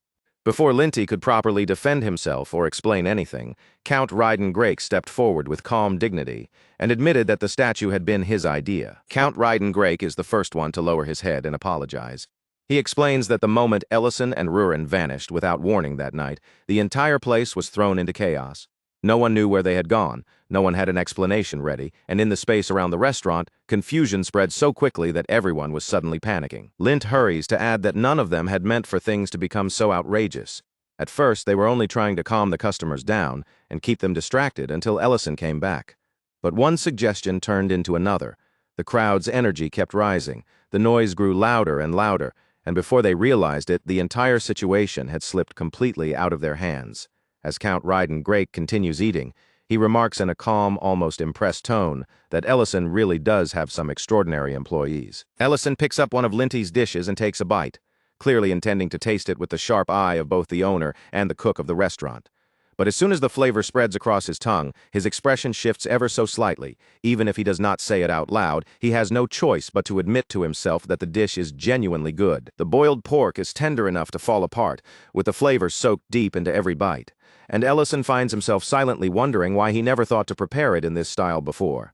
[SPEAKER 1] Before Linty could properly defend himself or explain anything, Count Ryden Grake stepped forward with calm dignity and admitted that the statue had been his idea. Count Ryden Grake is the first one to lower his head and apologize. He explains that the moment Ellison and Rurin vanished without warning that night, the entire place was thrown into chaos. No one knew where they had gone, no one had an explanation ready, and in the space around the restaurant, confusion spread so quickly that everyone was suddenly panicking. Lint hurries to add that none of them had meant for things to become so outrageous. At first, they were only trying to calm the customers down and keep them distracted until Ellison came back. But one suggestion turned into another. The crowd's energy kept rising, the noise grew louder and louder, and before they realized it, the entire situation had slipped completely out of their hands. As Count Ryden Grake continues eating, he remarks in a calm, almost impressed tone that Ellison really does have some extraordinary employees. Ellison picks up one of Linty's dishes and takes a bite, clearly intending to taste it with the sharp eye of both the owner and the cook of the restaurant. But as soon as the flavor spreads across his tongue, his expression shifts ever so slightly. Even if he does not say it out loud, he has no choice but to admit to himself that the dish is genuinely good. The boiled pork is tender enough to fall apart, with the flavor soaked deep into every bite. And Ellison finds himself silently wondering why he never thought to prepare it in this style before.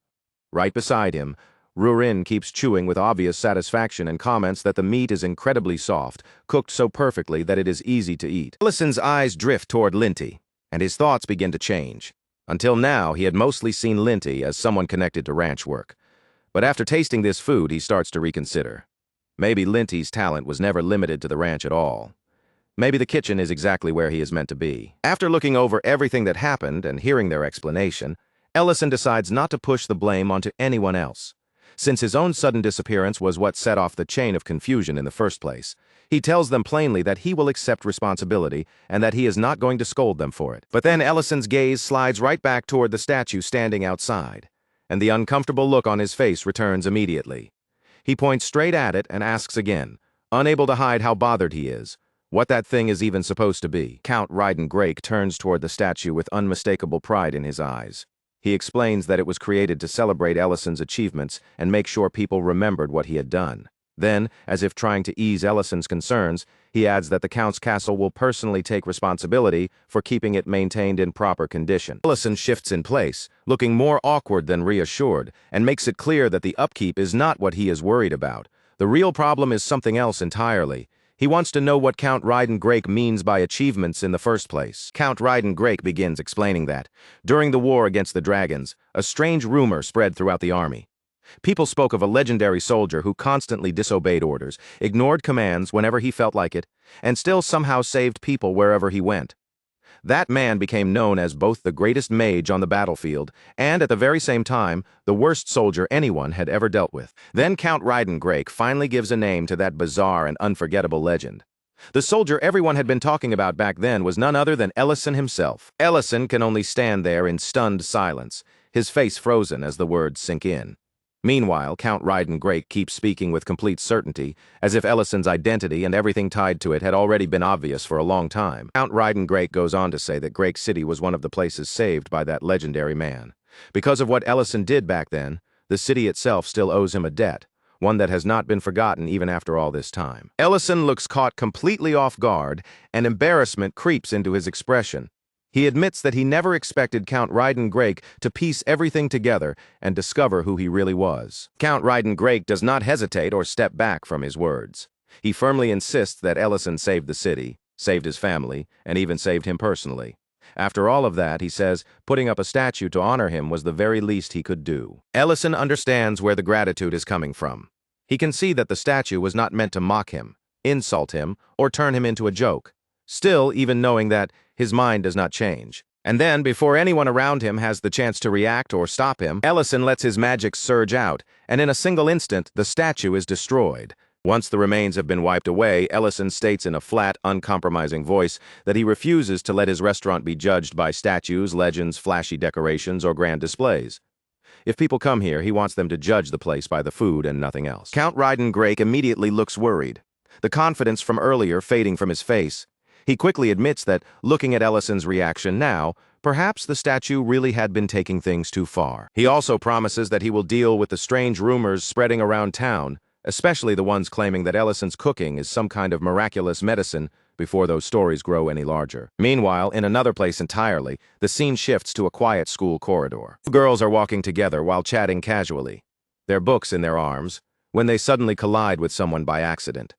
[SPEAKER 1] Right beside him, Rurin keeps chewing with obvious satisfaction and comments that the meat is incredibly soft, cooked so perfectly that it is easy to eat. Ellison's eyes drift toward Linty, and his thoughts begin to change. Until now, he had mostly seen Linty as someone connected to ranch work. But after tasting this food, he starts to reconsider. Maybe Linty's talent was never limited to the ranch at all. Maybe the kitchen is exactly where he is meant to be. After looking over everything that happened and hearing their explanation, Ellison decides not to push the blame onto anyone else. Since his own sudden disappearance was what set off the chain of confusion in the first place, he tells them plainly that he will accept responsibility and that he is not going to scold them for it. But then Ellison's gaze slides right back toward the statue standing outside, and the uncomfortable look on his face returns immediately. He points straight at it and asks again, unable to hide how bothered he is, what that thing is even supposed to be. Count Ryden Grake turns toward the statue with unmistakable pride in his eyes. He explains that it was created to celebrate Ellison's achievements and make sure people remembered what he had done. Then, as if trying to ease Ellison's concerns, he adds that the Count's castle will personally take responsibility for keeping it maintained in proper condition. Ellison shifts in place, looking more awkward than reassured, and makes it clear that the upkeep is not what he is worried about. The real problem is something else entirely. He wants to know what Count Ryden Grake means by achievements in the first place. Count Ryden Grake begins explaining that, during the war against the dragons, a strange rumor spread throughout the army. People spoke of a legendary soldier who constantly disobeyed orders, ignored commands whenever he felt like it, and still somehow saved people wherever he went. That man became known as both the greatest mage on the battlefield and, at the very same time, the worst soldier anyone had ever dealt with. Then Count Ryden Grake finally gives a name to that bizarre and unforgettable legend. The soldier everyone had been talking about back then was none other than Ellison himself. Ellison can only stand there in stunned silence, his face frozen as the words sink in. Meanwhile, Count Ryden Grake keeps speaking with complete certainty, as if Ellison's identity and everything tied to it had already been obvious for a long time. Count Ryden Grake goes on to say that Grake City was one of the places saved by that legendary man. Because of what Ellison did back then, the city itself still owes him a debt, one that has not been forgotten even after all this time. Ellison looks caught completely off guard, and embarrassment creeps into his expression. He admits that he never expected Count Ryden Grake to piece everything together and discover who he really was. Count Ryden Grake does not hesitate or step back from his words. He firmly insists that Ellison saved the city, saved his family, and even saved him personally. After all of that, he says, putting up a statue to honor him was the very least he could do. Ellison understands where the gratitude is coming from. He can see that the statue was not meant to mock him, insult him, or turn him into a joke. Still, even knowing that, his mind does not change. And then, before anyone around him has the chance to react or stop him, Ellison lets his magic surge out, and in a single instant, the statue is destroyed. Once the remains have been wiped away, Ellison states in a flat, uncompromising voice that he refuses to let his restaurant be judged by statues, legends, flashy decorations, or grand displays. If people come here, he wants them to judge the place by the food and nothing else. Count Ryden Grake immediately looks worried, the confidence from earlier fading from his face. He quickly admits that, looking at Ellison's reaction now, perhaps the statue really had been taking things too far. He also promises that he will deal with the strange rumors spreading around town, especially the ones claiming that Ellison's cooking is some kind of miraculous medicine, before those stories grow any larger. Meanwhile, in another place entirely, the scene shifts to a quiet school corridor. Two girls are walking together while chatting casually, their books in their arms, when they suddenly collide with someone by accident.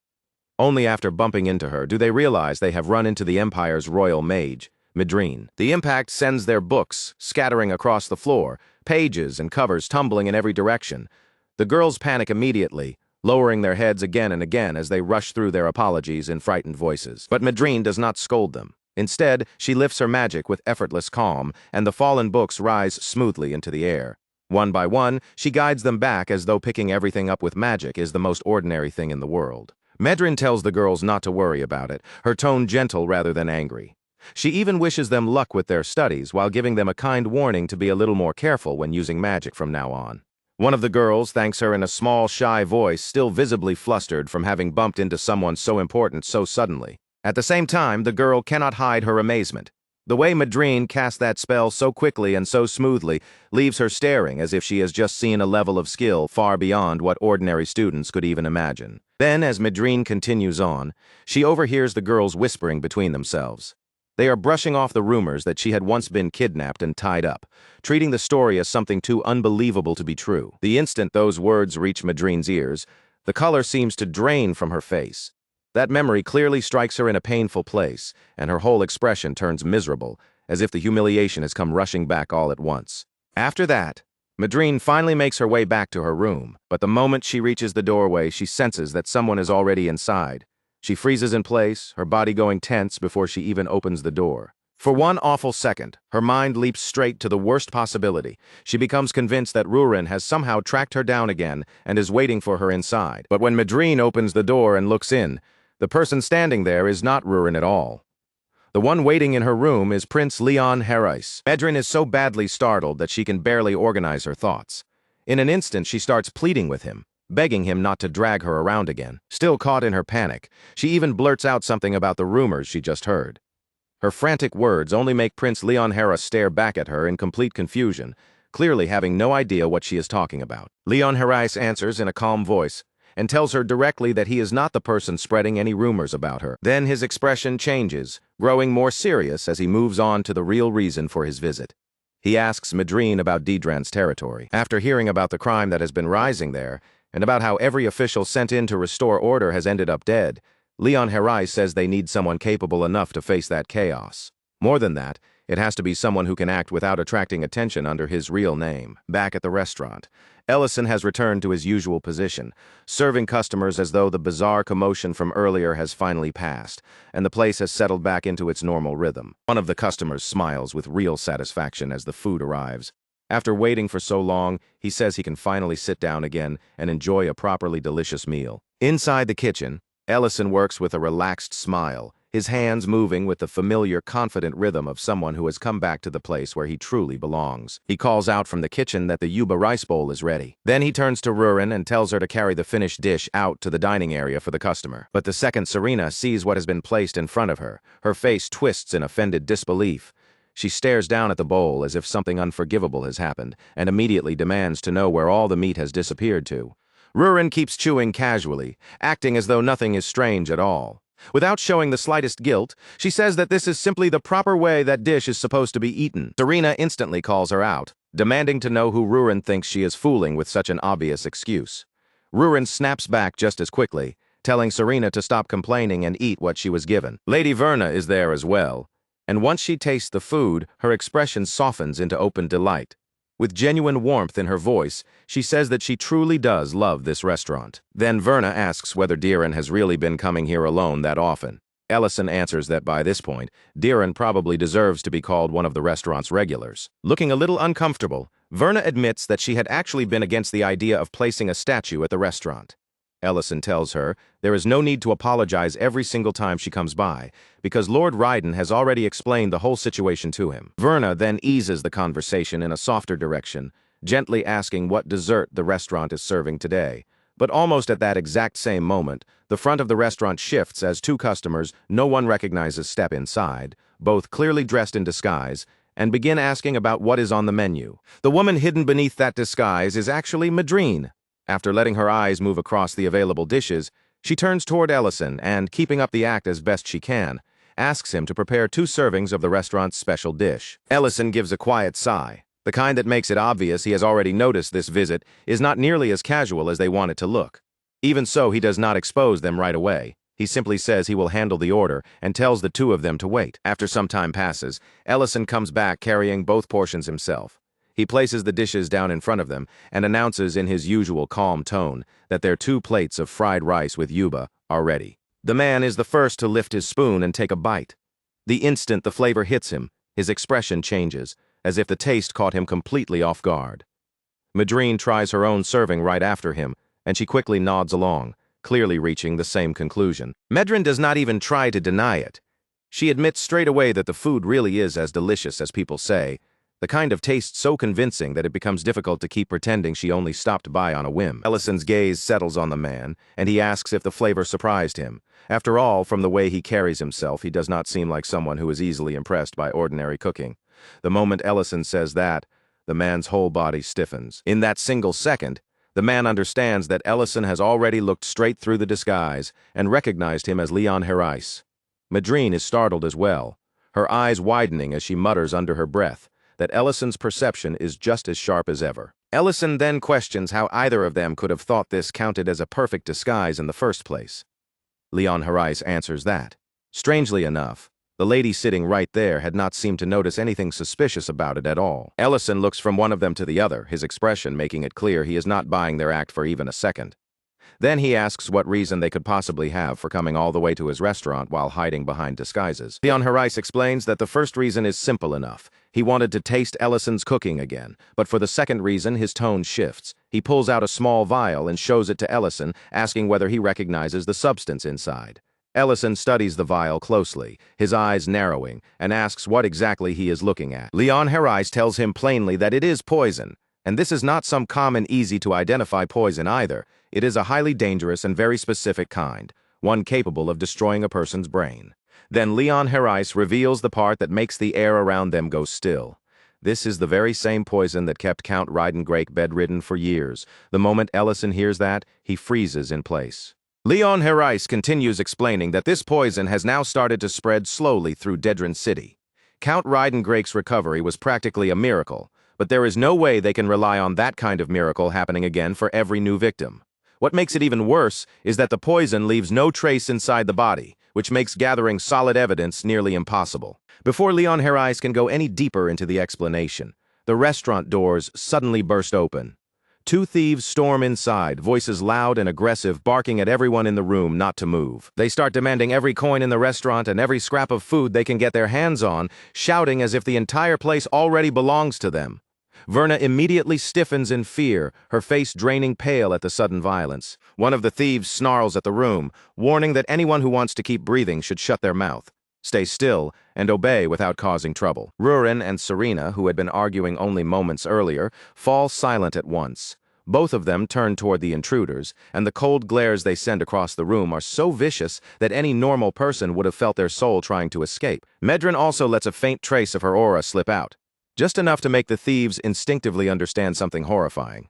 [SPEAKER 1] Only after bumping into her do they realize they have run into the Empire's royal mage, Miltine. The impact sends their books scattering across the floor, pages and covers tumbling in every direction. The girls panic immediately, lowering their heads again and again as they rush through their apologies in frightened voices. But Miltine does not scold them. Instead, she lifts her magic with effortless calm, and the fallen books rise smoothly into the air. One by one, she guides them back as though picking everything up with magic is the most ordinary thing in the world. Miltine tells the girls not to worry about it, her tone gentle rather than angry. She even wishes them luck with their studies while giving them a kind warning to be a little more careful when using magic from now on. One of the girls thanks her in a small, shy voice, still visibly flustered from having bumped into someone so important so suddenly. At the same time, the girl cannot hide her amazement. The way Miltine cast that spell so quickly and so smoothly leaves her staring as if she has just seen a level of skill far beyond what ordinary students could even imagine. Then, as Miltine continues on, she overhears the girls whispering between themselves. They are brushing off the rumors that she had once been kidnapped and tied up, treating the story as something too unbelievable to be true. The instant those words reach Miltine's ears, the color seems to drain from her face. That memory clearly strikes her in a painful place, and her whole expression turns miserable, as if the humiliation has come rushing back all at once. After that, Miltine finally makes her way back to her room, but the moment she reaches the doorway, she senses that someone is already inside. She freezes in place, her body going tense before she even opens the door. For one awful second, her mind leaps straight to the worst possibility. She becomes convinced that Rurin has somehow tracked her down again and is waiting for her inside. But when Miltine opens the door and looks in, the person standing there is not Rurin at all. The one waiting in her room is Prince Leon Harris. Miltine is so badly startled that she can barely organize her thoughts. In an instant, she starts pleading with him, begging him not to drag her around again. Still caught in her panic, she even blurts out something about the rumors she just heard. Her frantic words only make Prince Leon Harris stare back at her in complete confusion, clearly having no idea what she is talking about. Leon Harris answers in a calm voice, and tells her directly that he is not the person spreading any rumors about her. Then his expression changes, growing more serious as he moves on to the real reason for his visit. He asks Miltine about Dedran's territory. After hearing about the crime that has been rising there, and about how every official sent in to restore order has ended up dead, Leon Harris says they need someone capable enough to face that chaos. More than that, it has to be someone who can act without attracting attention under his real name. Back at the restaurant, Ellison has returned to his usual position, serving customers as though the bizarre commotion from earlier has finally passed, and the place has settled back into its normal rhythm. One of the customers smiles with real satisfaction as the food arrives. After waiting for so long, he says he can finally sit down again and enjoy a properly delicious meal. Inside the kitchen, Ellison works with a relaxed smile, his hands moving with the familiar, confident rhythm of someone who has come back to the place where he truly belongs. He calls out from the kitchen that the yuba rice bowl is ready. Then he turns to Rurin and tells her to carry the finished dish out to the dining area for the customer. But the second Serena sees what has been placed in front of her, her face twists in offended disbelief. She stares down at the bowl as if something unforgivable has happened, and immediately demands to know where all the meat has disappeared to. Rurin keeps chewing casually, acting as though nothing is strange at all. Without showing the slightest guilt, she says that this is simply the proper way that dish is supposed to be eaten. Serena instantly calls her out, demanding to know who Rurin thinks she is fooling with such an obvious excuse. Rurin snaps back just as quickly, telling Serena to stop complaining and eat what she was given. Lady Verna is there as well, and once she tastes the food, her expression softens into open delight. With genuine warmth in her voice, she says that she truly does love this restaurant. Then Verna asks whether Diren has really been coming here alone that often. Ellison answers that by this point, Diren probably deserves to be called one of the restaurant's regulars. Looking a little uncomfortable, Verna admits that she had actually been against the idea of placing a statue at the restaurant. Ellison tells her there is no need to apologize every single time she comes by, because Lord Ryden has already explained the whole situation to him. Verna then eases the conversation in a softer direction, gently asking what dessert the restaurant is serving today. But almost at that exact same moment, the front of the restaurant shifts as two customers no one recognizes step inside, both clearly dressed in disguise, and begin asking about what is on the menu. The woman hidden beneath that disguise is actually Madrine. After letting her eyes move across the available dishes, she turns toward Ellison and, keeping up the act as best she can, asks him to prepare 2 servings of the restaurant's special dish. Ellison gives a quiet sigh, the kind that makes it obvious he has already noticed this visit is not nearly as casual as they want it to look. Even so, he does not expose them right away. He simply says he will handle the order and tells the 2 of them to wait. After some time passes, Ellison comes back carrying both portions himself. He places the dishes down in front of them and announces in his usual calm tone that their 2 plates of fried rice with yuba are ready. The man is the first to lift his spoon and take a bite. The instant the flavor hits him, his expression changes, as if the taste caught him completely off guard. Madrine tries her own serving right after him, and she quickly nods along, clearly reaching the same conclusion. Madrine does not even try to deny it. She admits straight away that the food really is as delicious as people say, the kind of taste so convincing that it becomes difficult to keep pretending she only stopped by on a whim. Ellison's gaze settles on the man, and he asks if the flavor surprised him. After all, from the way he carries himself, he does not seem like someone who is easily impressed by ordinary cooking. The moment Ellison says that, the man's whole body stiffens. In that single second, the man understands that Ellison has already looked straight through the disguise and recognized him as Leon Herais. Madrine is startled as well, her eyes widening as she mutters under her breath that Ellison's perception is just as sharp as ever. Ellison then questions how either of them could have thought this counted as a perfect disguise in the first place. Leon Herais answers that. Strangely enough, the lady sitting right there had not seemed to notice anything suspicious about it at all. Ellison looks from one of them to the other, his expression making it clear he is not buying their act for even a second. Then he asks what reason they could possibly have for coming all the way to his restaurant while hiding behind disguises. Leon Herais explains that the first reason is simple enough. He wanted to taste Ellison's cooking again, but for the second reason, his tone shifts. He pulls out a small vial and shows it to Ellison, asking whether he recognizes the substance inside. Ellison studies the vial closely, his eyes narrowing, and asks what exactly he is looking at. Leon Herais tells him plainly that it is poison, and this is not some common, easy-to-identify poison either. It is a highly dangerous and very specific kind, one capable of destroying a person's brain. Then Leon Herais reveals the part that makes the air around them go still. This is the very same poison that kept Count Rydengrake bedridden for years. The moment Ellison hears that, he freezes in place. Leon Herais continues explaining that this poison has now started to spread slowly through Dedran City. Count Rydengrake's recovery was practically a miracle, but there is no way they can rely on that kind of miracle happening again for every new victim. What makes it even worse is that the poison leaves no trace inside the body, which makes gathering solid evidence nearly impossible. Before Leon Herais can go any deeper into the explanation, the restaurant doors suddenly burst open. 2 thieves storm inside, voices loud and aggressive, barking at everyone in the room not to move. They start demanding every coin in the restaurant and every scrap of food they can get their hands on, shouting as if the entire place already belongs to them. Verna immediately stiffens in fear, her face draining pale at the sudden violence. One of the thieves snarls at the room, warning that anyone who wants to keep breathing should shut their mouth, stay still, and obey without causing trouble. Rurin and Serena, who had been arguing only moments earlier, fall silent at once. Both of them turn toward the intruders, and the cold glares they send across the room are so vicious that any normal person would have felt their soul trying to escape. Medrin also lets a faint trace of her aura slip out, just enough to make the thieves instinctively understand something horrifying.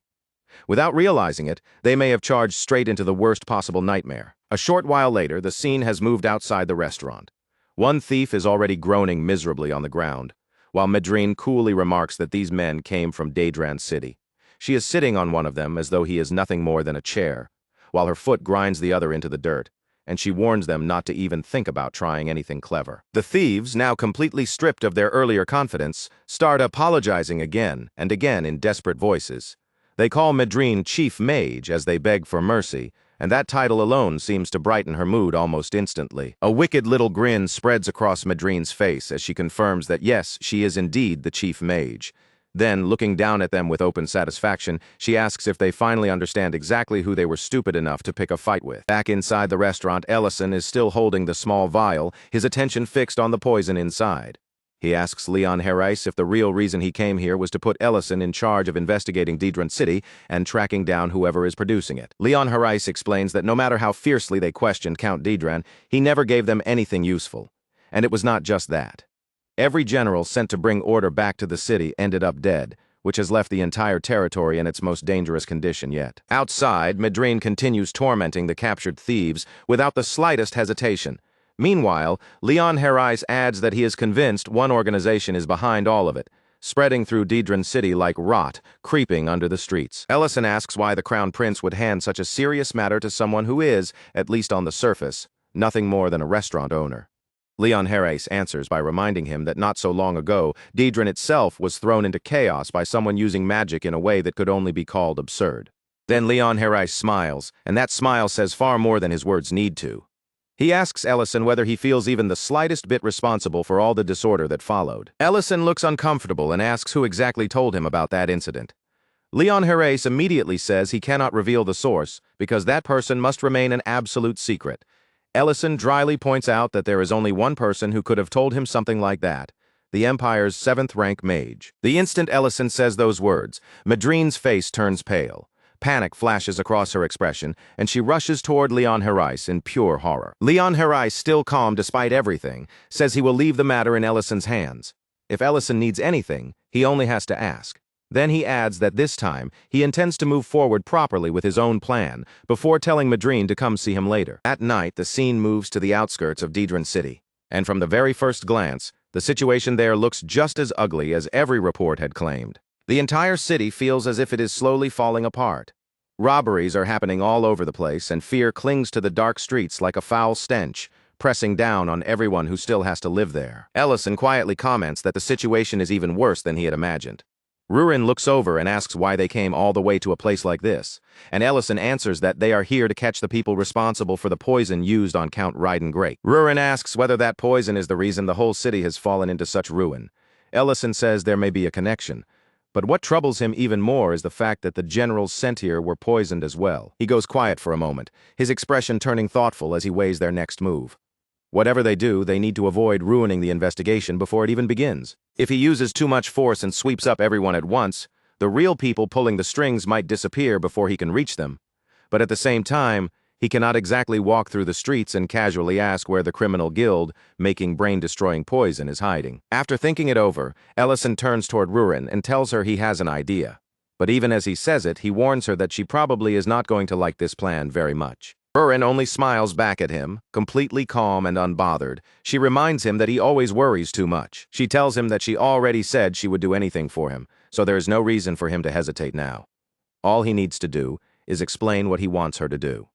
[SPEAKER 1] Without realizing it, they may have charged straight into the worst possible nightmare. A short while later, the scene has moved outside the restaurant. One thief is already groaning miserably on the ground, while Medrin coolly remarks that these men came from Daedran City. She is sitting on one of them as though he is nothing more than a chair, while her foot grinds the other into the dirt, and she warns them not to even think about trying anything clever. The thieves, now completely stripped of their earlier confidence, start apologizing again and again in desperate voices. They call Medrin Chief Mage as they beg for mercy, and that title alone seems to brighten her mood almost instantly. A wicked little grin spreads across Medrin's face as she confirms that yes, she is indeed the Chief Mage. Then, looking down at them with open satisfaction, she asks if they finally understand exactly who they were stupid enough to pick a fight with. Back inside the restaurant, Ellison is still holding the small vial, his attention fixed on the poison inside. He asks Leon Harris if the real reason he came here was to put Ellison in charge of investigating Daedran City and tracking down whoever is producing it. Leon Harris explains that no matter how fiercely they questioned Count Daedran, he never gave them anything useful. And it was not just that. Every general sent to bring order back to the city ended up dead, which has left the entire territory in its most dangerous condition yet. Outside, Medrin continues tormenting the captured thieves without the slightest hesitation. Meanwhile, Leon Harris adds that he is convinced one organization is behind all of it, spreading through Daedran City like rot, creeping under the streets. Ellison asks why the Crown Prince would hand such a serious matter to someone who is, at least on the surface, nothing more than a restaurant owner. Leon Harris answers by reminding him that not so long ago, Daedran itself was thrown into chaos by someone using magic in a way that could only be called absurd. Then Leon Harris smiles, and that smile says far more than his words need to. He asks Ellison whether he feels even the slightest bit responsible for all the disorder that followed. Ellison looks uncomfortable and asks who exactly told him about that incident. Leon Harris immediately says he cannot reveal the source because that person must remain an absolute secret. Ellison dryly points out that there is only one person who could have told him something like that, the Empire's 7th-rank mage. The instant Ellison says those words, Medrin's face turns pale. Panic flashes across her expression, and she rushes toward Leon Harris in pure horror. Leon Harris, still calm despite everything, says he will leave the matter in Ellison's hands. If Ellison needs anything, he only has to ask. Then he adds that this time, he intends to move forward properly with his own plan, before telling Medrin to come see him later. At night, the scene moves to the outskirts of Daedran City, and from the very first glance, the situation there looks just as ugly as every report had claimed. The entire city feels as if it is slowly falling apart. Robberies are happening all over the place, and fear clings to the dark streets like a foul stench, pressing down on everyone who still has to live there. Ellison quietly comments that the situation is even worse than he had imagined. Rurin looks over and asks why they came all the way to a place like this, and Ellison answers that they are here to catch the people responsible for the poison used on Count Ryden Great. Rurin asks whether that poison is the reason the whole city has fallen into such ruin. Ellison says there may be a connection, but what troubles him even more is the fact that the generals sent here were poisoned as well. He goes quiet for a moment, his expression turning thoughtful as he weighs their next move. Whatever they do, they need to avoid ruining the investigation before it even begins. If he uses too much force and sweeps up everyone at once, the real people pulling the strings might disappear before he can reach them. But at the same time, he cannot exactly walk through the streets and casually ask where the criminal guild making brain-destroying poison is hiding. After thinking it over, Ellison turns toward Rurin and tells her he has an idea. But even as he says it, he warns her that she probably is not going to like this plan very much. Rurin only smiles back at him, completely calm and unbothered. She reminds him that he always worries too much. She tells him that she already said she would do anything for him, so there is no reason for him to hesitate now. All he needs to do is explain what he wants her to do.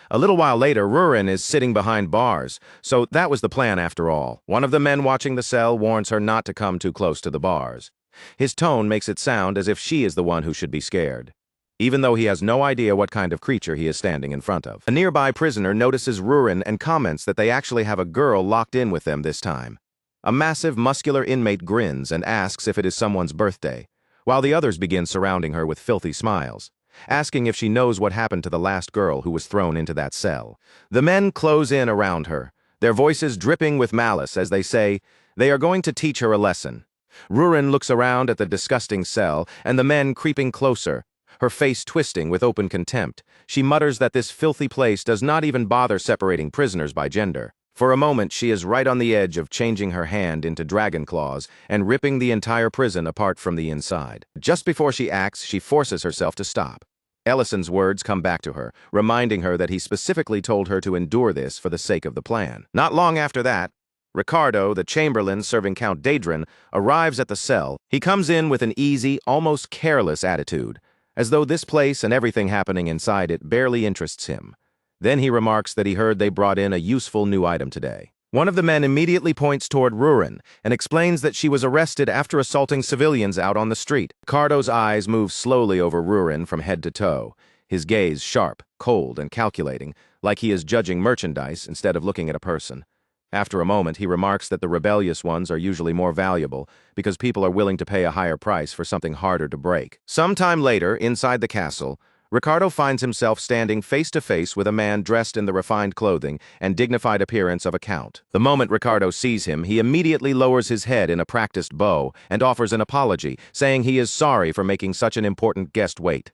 [SPEAKER 1] A little while later, Rurin is sitting behind bars, so that was the plan after all. One of the men watching the cell warns her not to come too close to the bars. His tone makes it sound as if she is the one who should be scared, even though he has no idea what kind of creature he is standing in front of. A nearby prisoner notices Rurin and comments that they actually have a girl locked in with them this time. A massive, muscular inmate grins and asks if it is someone's birthday. while the others begin surrounding her with filthy smiles, asking if she knows what happened to the last girl who was thrown into that cell. The men close in around her, their voices dripping with malice as they say, they are going to teach her a lesson. Rurin looks around at the disgusting cell, and the men creeping closer, her face twisting with open contempt. She mutters that this filthy place does not even bother separating prisoners by gender. For a moment, she is right on the edge of changing her hand into dragon claws and ripping the entire prison apart from the inside. Just before she acts, she forces herself to stop. Ellison's words come back to her, reminding her that he specifically told her to endure this for the sake of the plan. Not long after that, Ricardo, the chamberlain serving Count Daedrin, arrives at the cell. He comes in with an easy, almost careless attitude, as though this place and everything happening inside it barely interests him. Then he remarks that he heard they brought in a useful new item today. One of the men immediately points toward Rurin and explains that she was arrested after assaulting civilians out on the street. Ricardo's eyes move slowly over Rurin from head to toe, his gaze sharp, cold, and calculating, like he is judging merchandise instead of looking at a person. After a moment, he remarks that the rebellious ones are usually more valuable because people are willing to pay a higher price for something harder to break. Sometime later, inside the castle, Ricardo finds himself standing face to face with a man dressed in the refined clothing and dignified appearance of a count. The moment Ricardo sees him, he immediately lowers his head in a practiced bow and offers an apology, saying he is sorry for making such an important guest wait.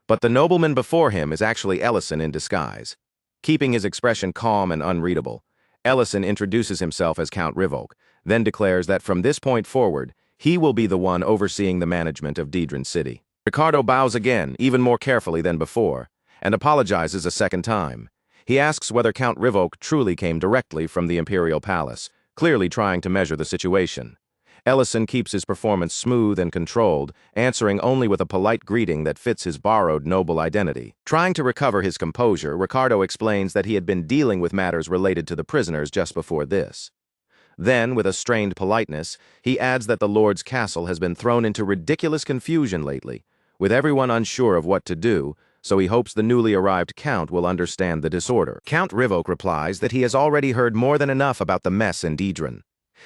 [SPEAKER 1] But the nobleman before him is actually Ellison in disguise. Keeping his expression calm and unreadable, Ellison introduces himself as Count Rivolk, then declares that from this point forward, he will be the one overseeing the management of Daedrin City. Ricardo bows again, even more carefully than before, and apologizes a second time. He asks whether Count Rivolk truly came directly from the Imperial Palace, clearly trying to measure the situation. Ellison keeps his performance smooth and controlled, answering only with a polite greeting that fits his borrowed noble identity. Trying to recover his composure, Ricardo explains that he had been dealing with matters related to the prisoners just before this. Then, with a strained politeness, he adds that the Lord's castle has been thrown into ridiculous confusion lately, with everyone unsure of what to do, so he hopes the newly arrived Count will understand the disorder. Count Rivolk replies that he has already heard more than enough about the mess in Daedrin.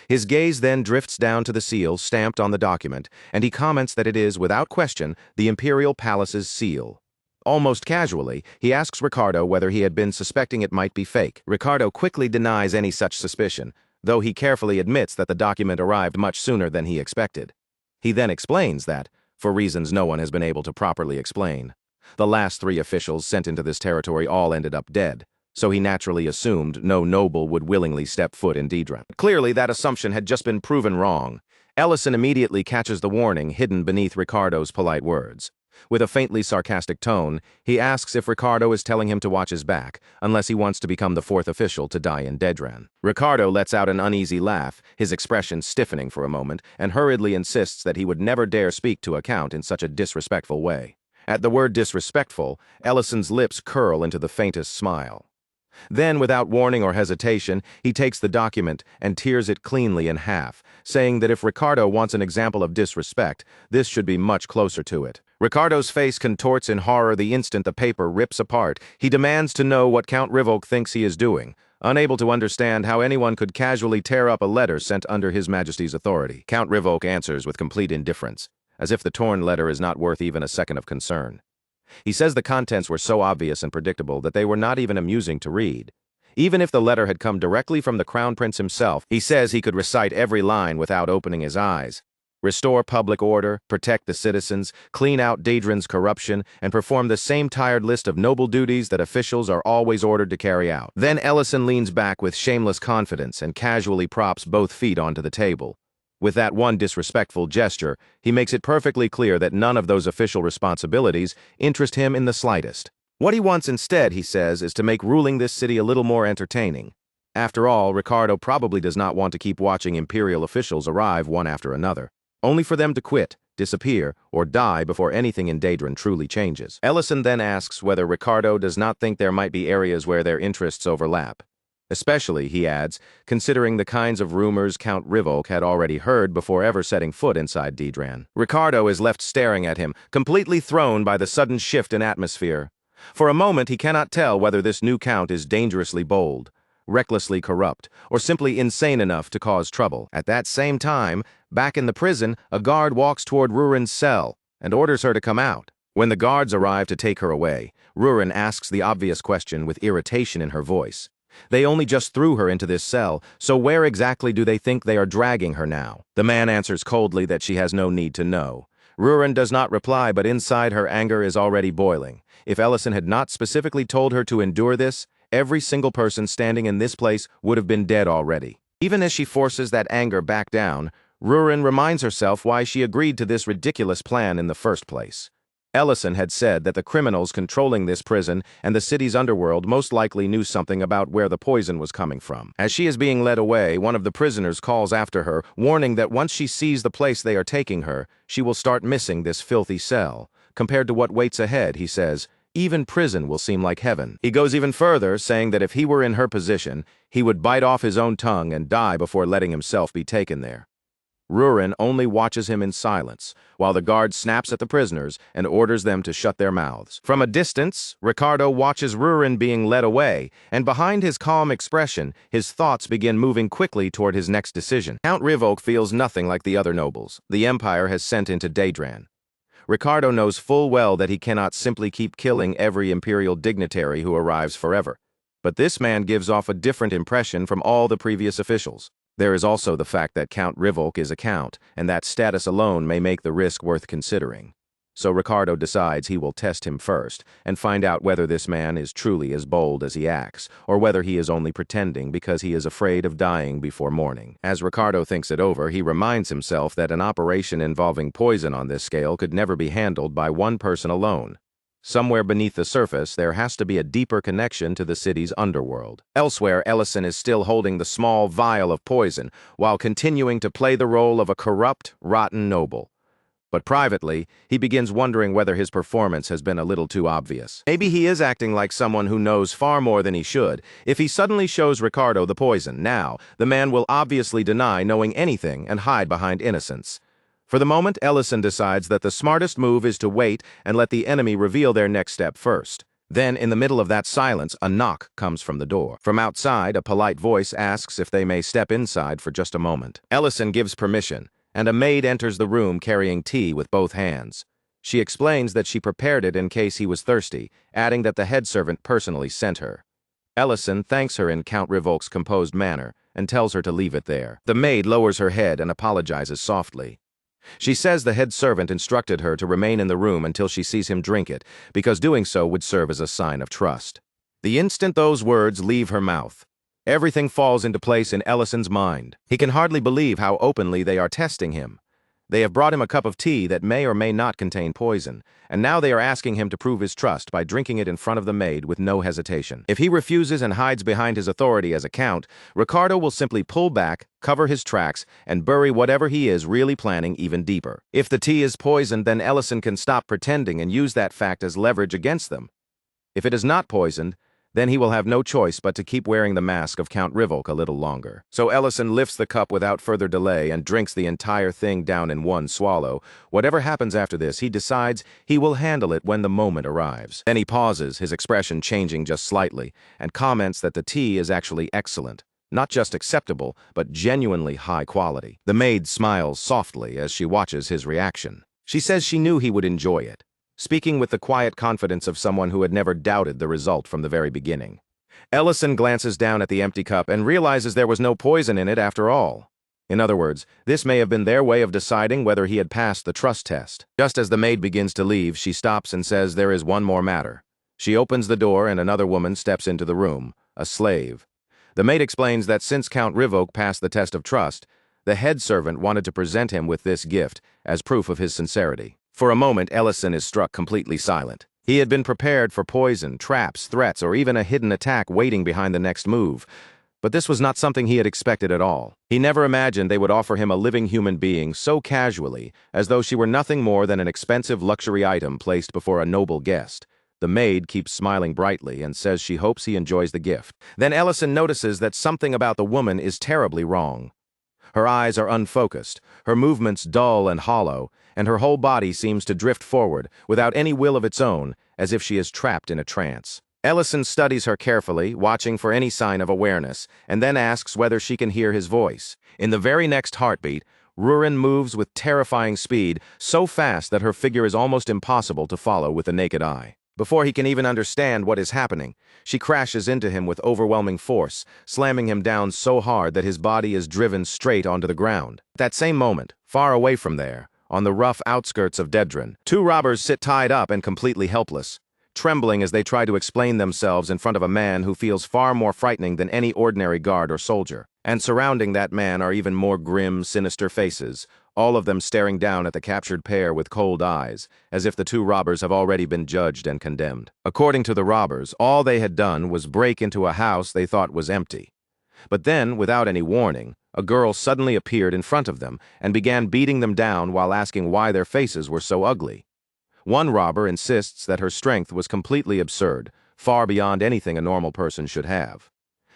[SPEAKER 1] His gaze then drifts down to the seal stamped on the document, and he comments that it is, without question, the Imperial Palace's seal. Almost casually, he asks Ricardo whether he had been suspecting it might be fake. Ricardo quickly denies any such suspicion, though he carefully admits that the document arrived much sooner than he expected. He then explains that, for reasons no one has been able to properly explain, the last 3 officials sent into this territory all ended up dead, so he naturally assumed no noble would willingly step foot in Daedrin. Clearly, that assumption had just been proven wrong. Ellison immediately catches the warning hidden beneath Ricardo's polite words. With a faintly sarcastic tone, he asks if Ricardo is telling him to watch his back, unless he wants to become the 4th official to die in Daedrin. Ricardo lets out an uneasy laugh, his expression stiffening for a moment, and hurriedly insists that he would never dare speak to a count in such a disrespectful way. At the word disrespectful, Ellison's lips curl into the faintest smile. Then, without warning or hesitation, he takes the document and tears it cleanly in half, saying that if Ricardo wants an example of disrespect, this should be much closer to it. Ricardo's face contorts in horror the instant the paper rips apart. He demands to know what Count Rivolk thinks he is doing, unable to understand how anyone could casually tear up a letter sent under His Majesty's authority. Count Rivolk answers with complete indifference, as if the torn letter is not worth even a second of concern. He says the contents were so obvious and predictable that they were not even amusing to read. Even if the letter had come directly from the Crown Prince himself, he says he could recite every line without opening his eyes. Restore public order, protect the citizens, clean out Daedrin's corruption, and perform the same tired list of noble duties that officials are always ordered to carry out. Then Ellison leans back with shameless confidence and casually props both feet onto the table. With that one disrespectful gesture, he makes it perfectly clear that none of those official responsibilities interest him in the slightest. What he wants instead, he says, is to make ruling this city a little more entertaining. After all, Ricardo probably does not want to keep watching imperial officials arrive one after another, only for them to quit, disappear, or die before anything in Daedrin truly changes. Ellison then asks whether Ricardo does not think there might be areas where their interests overlap. Especially, he adds, considering the kinds of rumors Count Rivolk had already heard before ever setting foot inside Daedrin. Ricardo is left staring at him, completely thrown by the sudden shift in atmosphere. For a moment, he cannot tell whether this new count is dangerously bold, recklessly corrupt, or simply insane enough to cause trouble. At that same time, Back in the prison, a guard walks toward Rurin's cell and orders her to come out. When the guards arrive to take her away, Rurin asks the obvious question with irritation in her voice. They only just threw her into this cell, so where exactly do they think they are dragging her now? The man answers coldly that she has no need to know. Rurin does not reply, but inside her anger is already boiling. If Ellison had not specifically told her to endure this, every single person standing in this place would have been dead already. Even as she forces that anger back down, Rurin reminds herself why she agreed to this ridiculous plan in the first place. Ellison had said that the criminals controlling this prison and the city's underworld most likely knew something about where the poison was coming from. As she is being led away, one of the prisoners calls after her, warning that once she sees the place they are taking her, she will start missing this filthy cell. Compared to what waits ahead, he says, even prison will seem like heaven. He goes even further, saying that if he were in her position, he would bite off his own tongue and die before letting himself be taken there. Rurin only watches him in silence, while the guard snaps at the prisoners and orders them to shut their mouths. From a distance, Ricardo watches Rurin being led away, and behind his calm expression, his thoughts begin moving quickly toward his next decision. Count Rivok feels nothing like the other nobles the Empire has sent into Daedran. Ricardo knows full well that he cannot simply keep killing every imperial dignitary who arrives forever. But this man gives off a different impression from all the previous officials. There is also the fact that Count Rivok is a count, and that status alone may make the risk worth considering. So Ricardo decides he will test him first, and find out whether this man is truly as bold as he acts, or whether he is only pretending because he is afraid of dying before morning. As Ricardo thinks it over, he reminds himself that an operation involving poison on this scale could never be handled by one person alone. Somewhere beneath the surface, there has to be a deeper connection to the city's underworld. Elsewhere, Ellison is still holding the small vial of poison, while continuing to play the role of a corrupt, rotten noble. But privately, he begins wondering whether his performance has been a little too obvious. Maybe he is acting like someone who knows far more than he should. If he suddenly shows Ricardo the poison now, the man will obviously deny knowing anything and hide behind innocence. For the moment, Ellison decides that the smartest move is to wait and let the enemy reveal their next step first. Then, in the middle of that silence, a knock comes from the door. From outside, a polite voice asks if they may step inside for just a moment. Ellison gives permission, and a maid enters the room carrying tea with both hands. She explains that she prepared it in case he was thirsty, adding that the head servant personally sent her. Ellison thanks her in Count Rivok's composed manner and tells her to leave it there. The maid lowers her head and apologizes softly. She says the head servant instructed her to remain in the room until she sees him drink it, because doing so would serve as a sign of trust. The instant those words leave her mouth, everything falls into place in Ellison's mind. He can hardly believe how openly they are testing him. They have brought him a cup of tea that may or may not contain poison, and now they are asking him to prove his trust by drinking it in front of the maid with no hesitation. If he refuses and hides behind his authority as a count, Ricardo will simply pull back, cover his tracks, and bury whatever he is really planning even deeper. If the tea is poisoned, then Ellison can stop pretending and use that fact as leverage against them. If it is not poisoned, then he will have no choice but to keep wearing the mask of Count Rivok a little longer. So Ellison lifts the cup without further delay and drinks the entire thing down in one swallow. Whatever happens after this, he decides he will handle it when the moment arrives. Then he pauses, his expression changing just slightly, and comments that the tea is actually excellent. Not just acceptable, but genuinely high quality. The maid smiles softly as she watches his reaction. She says she knew he would enjoy it, speaking with the quiet confidence of someone who had never doubted the result from the very beginning. Ellison glances down at the empty cup and realizes there was no poison in it after all. In other words, this may have been their way of deciding whether he had passed the trust test. Just as the maid begins to leave, she stops and says there is one more matter. She opens the door and another woman steps into the room, a slave. The maid explains that since Count Rivok passed the test of trust, the head servant wanted to present him with this gift as proof of his sincerity. For a moment, Ellison is struck completely silent. He had been prepared for poison, traps, threats, or even a hidden attack waiting behind the next move. But this was not something he had expected at all. He never imagined they would offer him a living human being so casually, as though she were nothing more than an expensive luxury item placed before a noble guest. The maid keeps smiling brightly and says she hopes he enjoys the gift. Then Ellison notices that something about the woman is terribly wrong. Her eyes are unfocused, her movements dull and hollow, and her whole body seems to drift forward, without any will of its own, as if she is trapped in a trance. Ellison studies her carefully, watching for any sign of awareness, and then asks whether she can hear his voice. In the very next heartbeat, Rurin moves with terrifying speed, so fast that her figure is almost impossible to follow with the naked eye. Before he can even understand what is happening, she crashes into him with overwhelming force, slamming him down so hard that his body is driven straight onto the ground. At that same moment, far away from there, on the rough outskirts of Dedran, two robbers sit tied up and completely helpless, trembling as they try to explain themselves in front of a man who feels far more frightening than any ordinary guard or soldier. And surrounding that man are even more grim, sinister faces, all of them staring down at the captured pair with cold eyes, as if the two robbers have already been judged and condemned. According to the robbers, all they had done was break into a house they thought was empty. But then, without any warning, a girl suddenly appeared in front of them and began beating them down while asking why their faces were so ugly. One robber insists that her strength was completely absurd, far beyond anything a normal person should have.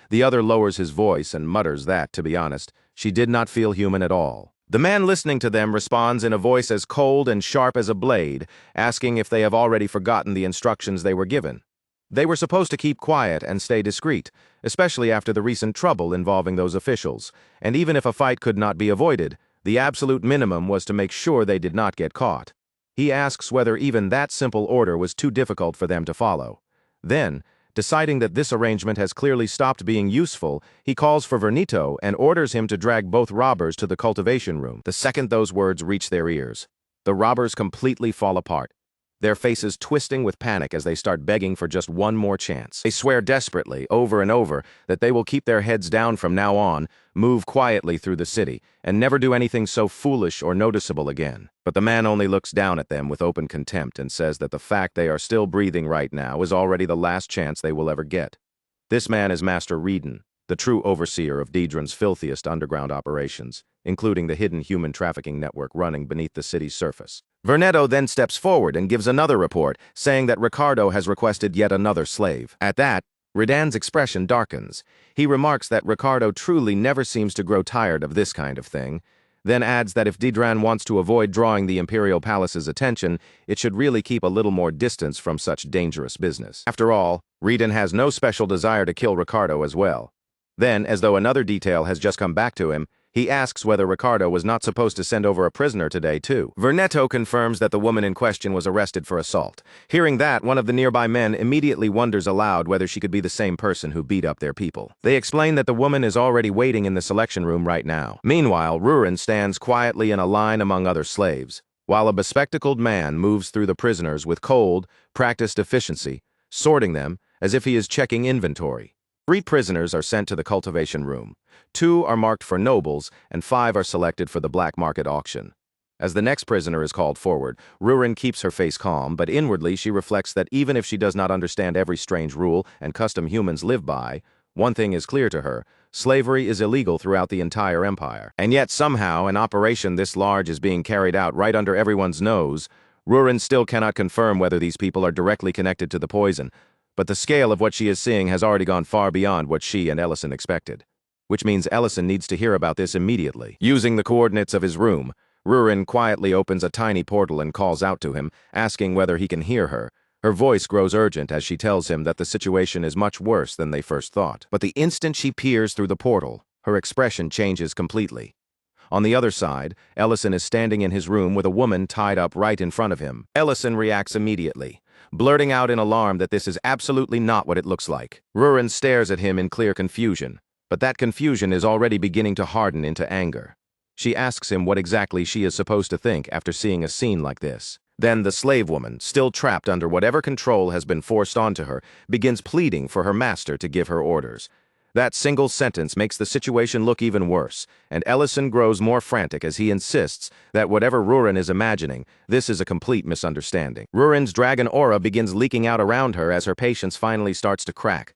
[SPEAKER 1] The other lowers his voice and mutters that, to be honest, she did not feel human at all. The man listening to them responds in a voice as cold and sharp as a blade, asking if they have already forgotten the instructions they were given. They were supposed to keep quiet and stay discreet, especially after the recent trouble involving those officials, and even if a fight could not be avoided, the absolute minimum was to make sure they did not get caught. He asks whether even that simple order was too difficult for them to follow. Then, deciding that this arrangement has clearly stopped being useful, he calls for Vernito and orders him to drag both robbers to the cultivation room. The second those words reach their ears, the robbers completely fall apart, their faces twisting with panic as they start begging for just one more chance. They swear desperately, over and over, that they will keep their heads down from now on, move quietly through the city, and never do anything so foolish or noticeable again. But the man only looks down at them with open contempt and says that the fact they are still breathing right now is already the last chance they will ever get. This man is Master Reedon, the true overseer of Dedran's filthiest underground operations, including the hidden human trafficking network running beneath the city's surface. Vernetto then steps forward and gives another report, saying that Ricardo has requested yet another slave. At that, Redan's expression darkens. He remarks that Ricardo truly never seems to grow tired of this kind of thing, then adds that if Dedran wants to avoid drawing the Imperial Palace's attention, it should really keep a little more distance from such dangerous business. After all, Redan has no special desire to kill Ricardo as well. Then, as though another detail has just come back to him, he asks whether Ricardo was not supposed to send over a prisoner today, too. Vernetto confirms that the woman in question was arrested for assault. Hearing that, one of the nearby men immediately wonders aloud whether she could be the same person who beat up their people. They explain that the woman is already waiting in the selection room right now. Meanwhile, Rurin stands quietly in a line among other slaves, while a bespectacled man moves through the prisoners with cold, practiced efficiency, sorting them as if he is checking inventory. 3 prisoners are sent to the cultivation room. 2 are marked for nobles, and 5 are selected for the black market auction. As the next prisoner is called forward, Rurin keeps her face calm, but inwardly she reflects that even if she does not understand every strange rule and custom humans live by, one thing is clear to her: slavery is illegal throughout the entire empire. And yet somehow an operation this large is being carried out right under everyone's nose. Rurin still cannot confirm whether these people are directly connected to the poison, but the scale of what she is seeing has already gone far beyond what she and Ellison expected. Which means Ellison needs to hear about this immediately. Using the coordinates of his room, Rurin quietly opens a tiny portal and calls out to him, asking whether he can hear her. Her voice grows urgent as she tells him that the situation is much worse than they first thought. But the instant she peers through the portal, her expression changes completely. On the other side, Ellison is standing in his room with a woman tied up right in front of him. Ellison reacts immediately, blurting out in alarm that this is absolutely not what it looks like. Rurin stares at him in clear confusion, but that confusion is already beginning to harden into anger. She asks him what exactly she is supposed to think after seeing a scene like this. Then the slave woman, still trapped under whatever control has been forced onto her, begins pleading for her master to give her orders. That single sentence makes the situation look even worse, and Ellison grows more frantic as he insists that whatever Rurin is imagining, this is a complete misunderstanding. Rurin's dragon aura begins leaking out around her as her patience finally starts to crack.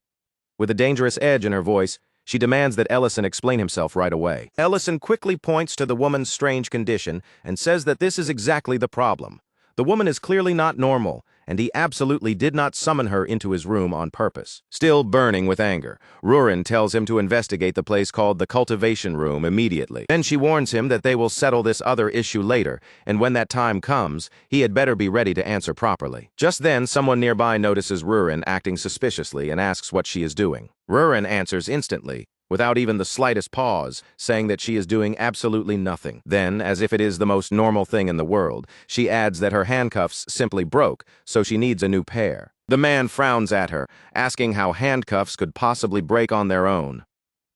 [SPEAKER 1] With a dangerous edge in her voice, she demands that Ellison explain himself right away. Ellison quickly points to the woman's strange condition and says that this is exactly the problem. The woman is clearly not normal, and he absolutely did not summon her into his room on purpose. Still burning with anger, Rurin tells him to investigate the place called the cultivation room immediately. Then she warns him that they will settle this other issue later, and when that time comes, he had better be ready to answer properly. Just then, someone nearby notices Rurin acting suspiciously and asks what she is doing. Rurin answers instantly, without even the slightest pause, saying that she is doing absolutely nothing. Then, as if it is the most normal thing in the world, she adds that her handcuffs simply broke, so she needs a new pair. The man frowns at her, asking how handcuffs could possibly break on their own.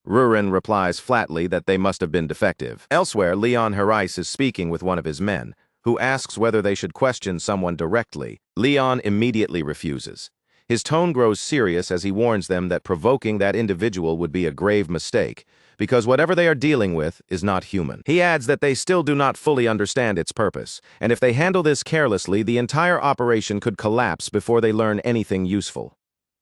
[SPEAKER 1] Rurin replies flatly that they must have been defective. Elsewhere, Leon Harris is speaking with one of his men, who asks whether they should question someone directly. Leon immediately refuses. His tone grows serious as he warns them that provoking that individual would be a grave mistake, because whatever they are dealing with is not human. He adds that they still do not fully understand its purpose, and if they handle this carelessly, the entire operation could collapse before they learn anything useful.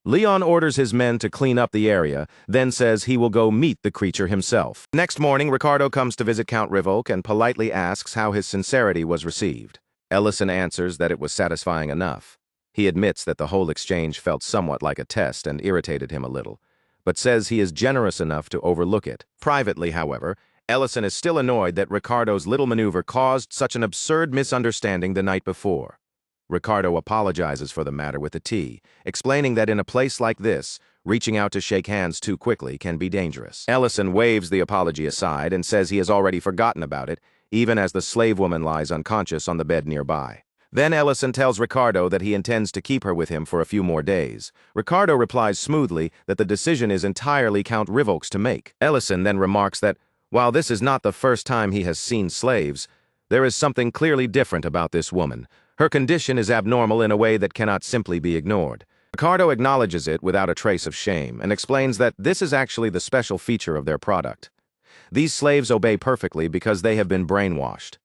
[SPEAKER 1] Leon orders his men to clean up the area, then says he will go meet the creature himself. Next morning, Ricardo comes to visit Count Rivolk and politely asks how his sincerity was received. Ellison answers that it was satisfying enough. He admits that the whole exchange felt somewhat like a test and irritated him a little, but says he is generous enough to overlook it. Privately, however, Ellison is still annoyed that Ricardo's little maneuver caused such an absurd misunderstanding the night before. Ricardo apologizes for the matter with a tea, explaining that in a place like this, reaching out to shake hands too quickly can be dangerous. Ellison waves the apology aside and says he has already forgotten about it, even as the slave woman lies unconscious on the bed nearby. Then Ellison tells Ricardo that he intends to keep her with him for a few more days. Ricardo replies smoothly that the decision is entirely Count Rivolk's to make. Ellison then remarks that, while this is not the first time he has seen slaves, there is something clearly different about this woman. Her condition is abnormal in a way that cannot simply be ignored. Ricardo acknowledges it without a trace of shame and explains that this is actually the special feature of their product. These slaves obey perfectly because they have been brainwashed.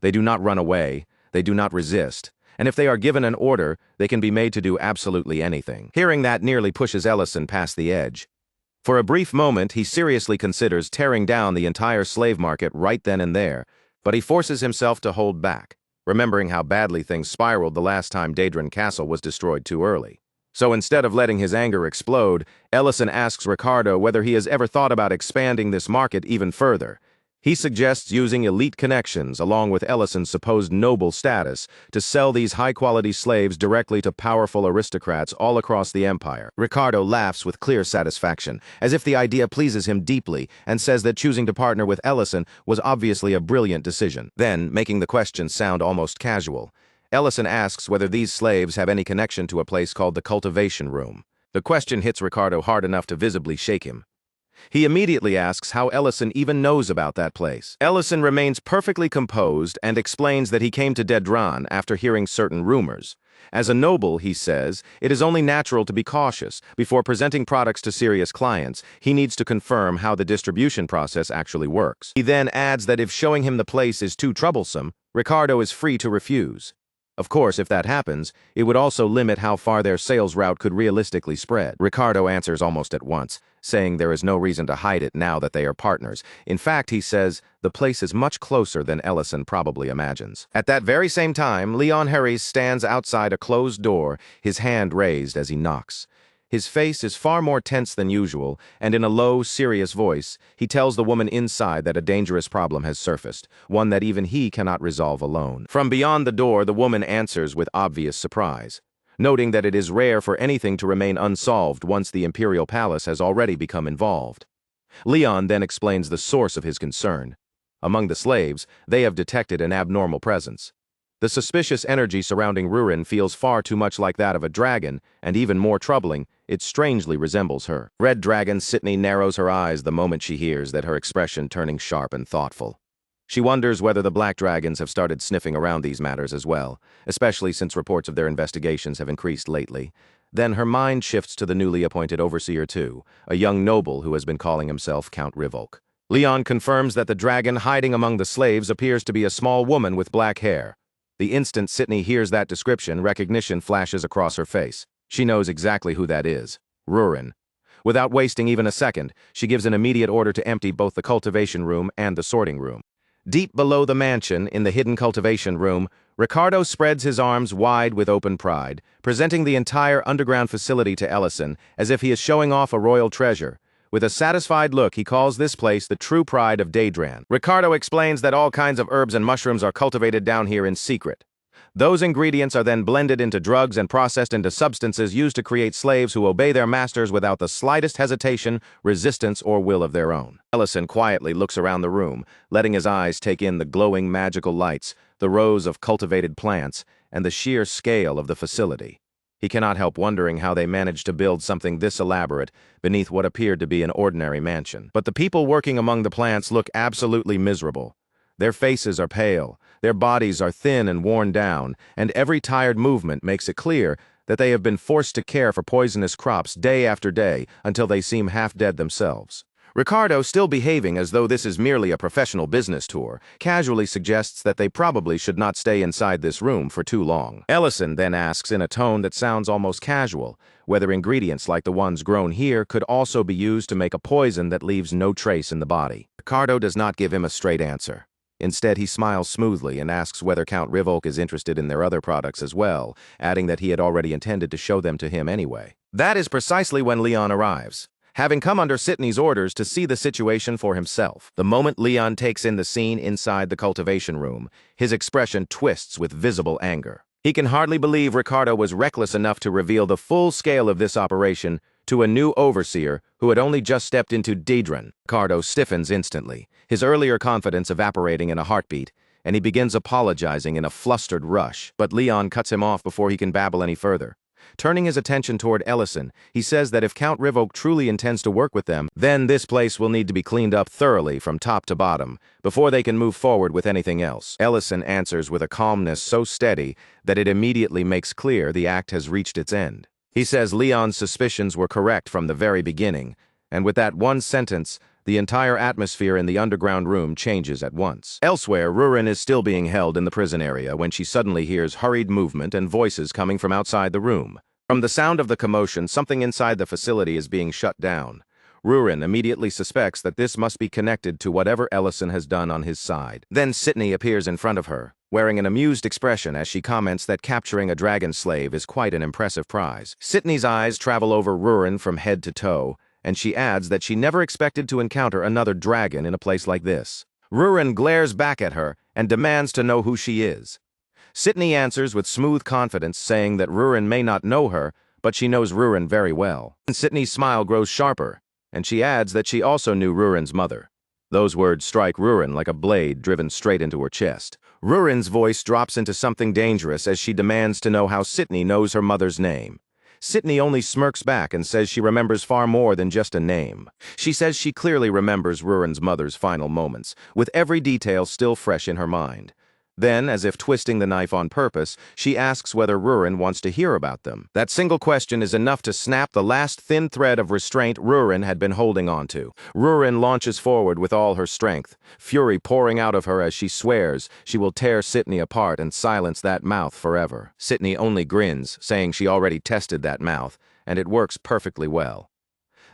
[SPEAKER 1] They do not run away. They do not resist, and if they are given an order, they can be made to do absolutely anything. Hearing that nearly pushes Ellison past the edge. For a brief moment, he seriously considers tearing down the entire slave market right then and there, but he forces himself to hold back, remembering how badly things spiraled the last time Daedran Castle was destroyed too early. So instead of letting his anger explode, Ellison asks Ricardo whether he has ever thought about expanding this market even further. He suggests using elite connections, along with Ellison's supposed noble status, to sell these high-quality slaves directly to powerful aristocrats all across the empire. Ricardo laughs with clear satisfaction, as if the idea pleases him deeply, and says that choosing to partner with Ellison was obviously a brilliant decision. Then, making the question sound almost casual, Ellison asks whether these slaves have any connection to a place called the Cultivation Room. The question hits Ricardo hard enough to visibly shake him. He immediately asks how Ellison even knows about that place. Ellison remains perfectly composed and explains that he came to Daedran after hearing certain rumors. As a noble, he says, it is only natural to be cautious. Before presenting products to serious clients, he needs to confirm how the distribution process actually works. He then adds that if showing him the place is too troublesome, Ricardo is free to refuse. Of course, if that happens, it would also limit how far their sales route could realistically spread. Ricardo answers almost at once, saying there is no reason to hide it now that they are partners. In fact, he says, the place is much closer than Ellison probably imagines. At that very same time, Leon Harris stands outside a closed door, his hand raised as he knocks. His face is far more tense than usual, and in a low, serious voice, he tells the woman inside that a dangerous problem has surfaced, one that even he cannot resolve alone. From beyond the door, the woman answers with obvious surprise, noting that it is rare for anything to remain unsolved once the imperial palace has already become involved. Leon then explains the source of his concern. Among the slaves, they have detected an abnormal presence. The suspicious energy surrounding Rurin feels far too much like that of a dragon, and even more troubling, it strangely resembles her. Red Dragon Sydney narrows her eyes the moment she hears that, her expression turning sharp and thoughtful. She wonders whether the black dragons have started sniffing around these matters as well, especially since reports of their investigations have increased lately. Then her mind shifts to the newly appointed Overseer too, a young noble who has been calling himself Count Rivolk. Leon confirms that the dragon hiding among the slaves appears to be a small woman with black hair. The instant Sydney hears that description, recognition flashes across her face. She knows exactly who that is. Rurin. Without wasting even a second, she gives an immediate order to empty both the cultivation room and the sorting room. Deep below the mansion, in the hidden cultivation room, Ricardo spreads his arms wide with open pride, presenting the entire underground facility to Ellison as if he is showing off a royal treasure. With a satisfied look, he calls this place the true pride of Daedran. Ricardo explains that all kinds of herbs and mushrooms are cultivated down here in secret. Those ingredients are then blended into drugs and processed into substances used to create slaves who obey their masters without the slightest hesitation, resistance, or will of their own. Ellison quietly looks around the room, letting his eyes take in the glowing magical lights, the rows of cultivated plants, and the sheer scale of the facility. He cannot help wondering how they managed to build something this elaborate beneath what appeared to be an ordinary mansion. But the people working among the plants look absolutely miserable. Their faces are pale, their bodies are thin and worn down, and every tired movement makes it clear that they have been forced to care for poisonous crops day after day until they seem half dead themselves. Ricardo, still behaving as though this is merely a professional business tour, casually suggests that they probably should not stay inside this room for too long. Ellison then asks in a tone that sounds almost casual whether ingredients like the ones grown here could also be used to make a poison that leaves no trace in the body. Ricardo does not give him a straight answer. Instead, he smiles smoothly and asks whether Count Rivolk is interested in their other products as well, adding that he had already intended to show them to him anyway. That is precisely when Leon arrives, having come under Sydney's orders to see the situation for himself. The moment Leon takes in the scene inside the cultivation room, his expression twists with visible anger. He can hardly believe Ricardo was reckless enough to reveal the full scale of this operation to a new overseer who had only just stepped into Dedran. Ricardo stiffens instantly, his earlier confidence evaporating in a heartbeat, and he begins apologizing in a flustered rush. But Leon cuts him off before he can babble any further. Turning his attention toward Ellison, he says that if Count Rivolk truly intends to work with them, then this place will need to be cleaned up thoroughly from top to bottom before they can move forward with anything else. Ellison answers with a calmness so steady that it immediately makes clear the act has reached its end. He says Leon's suspicions were correct from the very beginning, and with that one sentence, the entire atmosphere in the underground room changes at once. Elsewhere, Rurin is still being held in the prison area when she suddenly hears hurried movement and voices coming from outside the room. From the sound of the commotion, something inside the facility is being shut down. Rurin immediately suspects that this must be connected to whatever Ellison has done on his side. Then Sydney appears in front of her, wearing an amused expression as she comments that capturing a dragon slave is quite an impressive prize. Sydney's eyes travel over Rurin from head to toe, and she adds that she never expected to encounter another dragon in a place like this. Rurin glares back at her and demands to know who she is. Sydney answers with smooth confidence, saying that Rurin may not know her, but she knows Rurin very well. And Sydney's smile grows sharper, and she adds that she also knew Rurin's mother. Those words strike Rurin like a blade driven straight into her chest. Rurin's voice drops into something dangerous as she demands to know how Sydney knows her mother's name. Sydney only smirks back and says she remembers far more than just a name. She says she clearly remembers Rurin's mother's final moments, with every detail still fresh in her mind. Then, as if twisting the knife on purpose, she asks whether Rurin wants to hear about them. That single question is enough to snap the last thin thread of restraint Rurin had been holding onto. Rurin launches forward with all her strength, fury pouring out of her as she swears she will tear Sydney apart and silence that mouth forever. Sydney only grins, saying she already tested that mouth, and it works perfectly well.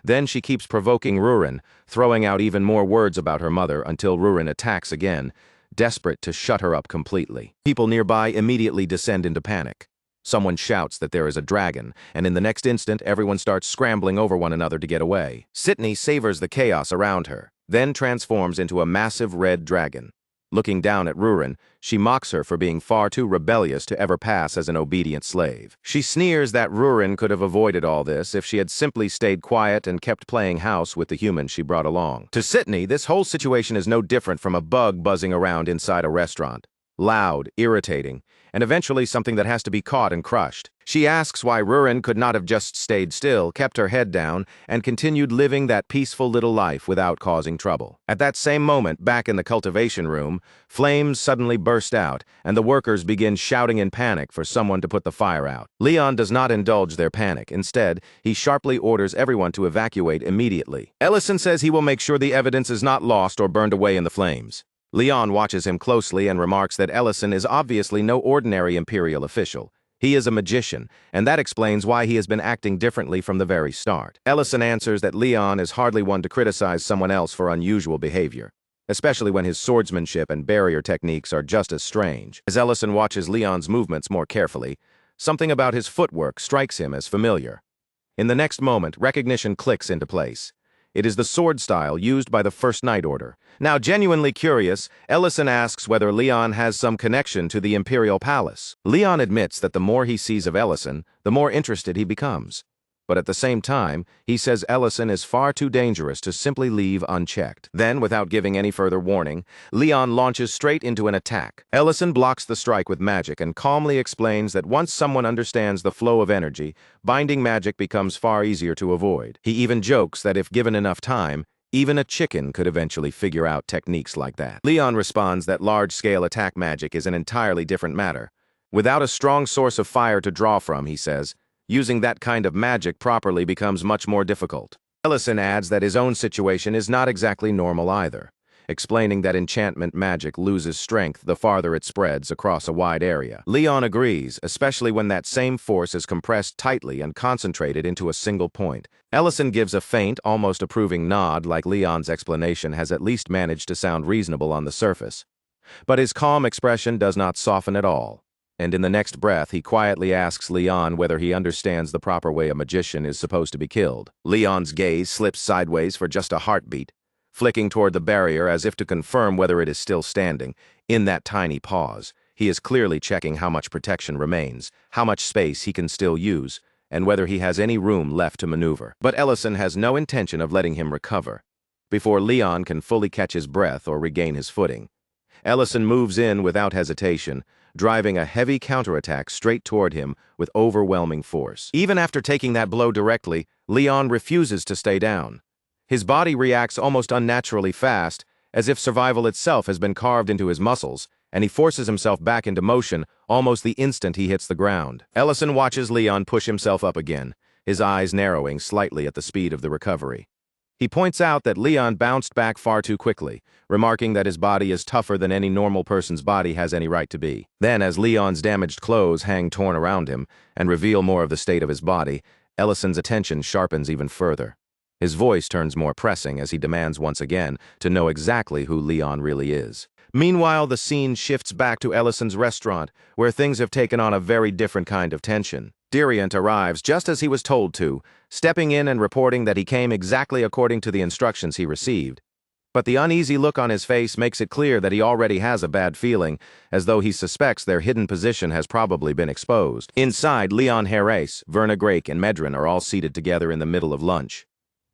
[SPEAKER 1] Then she keeps provoking Rurin, throwing out even more words about her mother until Rurin attacks again, desperate to shut her up completely. People nearby immediately descend into panic. Someone shouts that there is a dragon, and in the next instant, everyone starts scrambling over one another to get away. Sydney savors the chaos around her, then transforms into a massive red dragon. Looking down at Rurin, she mocks her for being far too rebellious to ever pass as an obedient slave. She sneers that Rurin could have avoided all this if she had simply stayed quiet and kept playing house with the humans she brought along. To Sydney, this whole situation is no different from a bug buzzing around inside a restaurant. Loud, irritating, and eventually something that has to be caught and crushed. She asks why Rurin could not have just stayed still, kept her head down, and continued living that peaceful little life without causing trouble. At that same moment, back in the cultivation room, flames suddenly burst out, and the workers begin shouting in panic for someone to put the fire out. Leon does not indulge their panic. Instead, he sharply orders everyone to evacuate immediately. Ellison says he will make sure the evidence is not lost or burned away in the flames. Leon watches him closely and remarks that Ellison is obviously no ordinary Imperial official. He is a magician, and that explains why he has been acting differently from the very start. Ellison answers that Leon is hardly one to criticize someone else for unusual behavior, especially when his swordsmanship and barrier techniques are just as strange. As Ellison watches Leon's movements more carefully, something about his footwork strikes him as familiar. In the next moment, recognition clicks into place. It is the sword style used by the First Knight Order. Now, genuinely curious, Ellison asks whether Leon has some connection to the Imperial Palace. Leon admits that the more he sees of Ellison, the more interested he becomes. But at the same time, he says Ellison is far too dangerous to simply leave unchecked. Then, without giving any further warning, Leon launches straight into an attack. Ellison blocks the strike with magic and calmly explains that once someone understands the flow of energy, binding magic becomes far easier to avoid. He even jokes that if given enough time, even a chicken could eventually figure out techniques like that. Leon responds that large-scale attack magic is an entirely different matter. Without a strong source of fire to draw from, he says, using that kind of magic properly becomes much more difficult. Ellison adds that his own situation is not exactly normal either, explaining that enchantment magic loses strength the farther it spreads across a wide area. Leon agrees, especially when that same force is compressed tightly and concentrated into a single point. Ellison gives a faint, almost approving nod, like Leon's explanation has at least managed to sound reasonable on the surface. But his calm expression does not soften at all. And in the next breath, he quietly asks Leon whether he understands the proper way a magician is supposed to be killed. Leon's gaze slips sideways for just a heartbeat, flicking toward the barrier as if to confirm whether it is still standing. In that tiny pause, he is clearly checking how much protection remains, how much space he can still use, and whether he has any room left to maneuver. But Ellison has no intention of letting him recover. Before Leon can fully catch his breath or regain his footing, Ellison moves in without hesitation, driving a heavy counterattack straight toward him with overwhelming force. Even after taking that blow directly, Leon refuses to stay down. His body reacts almost unnaturally fast, as if survival itself has been carved into his muscles, and he forces himself back into motion almost the instant he hits the ground. Ellison watches Leon push himself up again, his eyes narrowing slightly at the speed of the recovery. He points out that Leon bounced back far too quickly, remarking that his body is tougher than any normal person's body has any right to be. Then, as Leon's damaged clothes hang torn around him and reveal more of the state of his body, Ellison's attention sharpens even further. His voice turns more pressing as he demands once again to know exactly who Leon really is. Meanwhile, the scene shifts back to Ellison's restaurant, where things have taken on a very different kind of tension. Dronzer arrives just as he was told to, stepping in and reporting that he came exactly according to the instructions he received. But the uneasy look on his face makes it clear that he already has a bad feeling, as though he suspects their hidden position has probably been exposed. Inside, Leon Harris, Verna Grake, and Medrin are all seated together in the middle of lunch.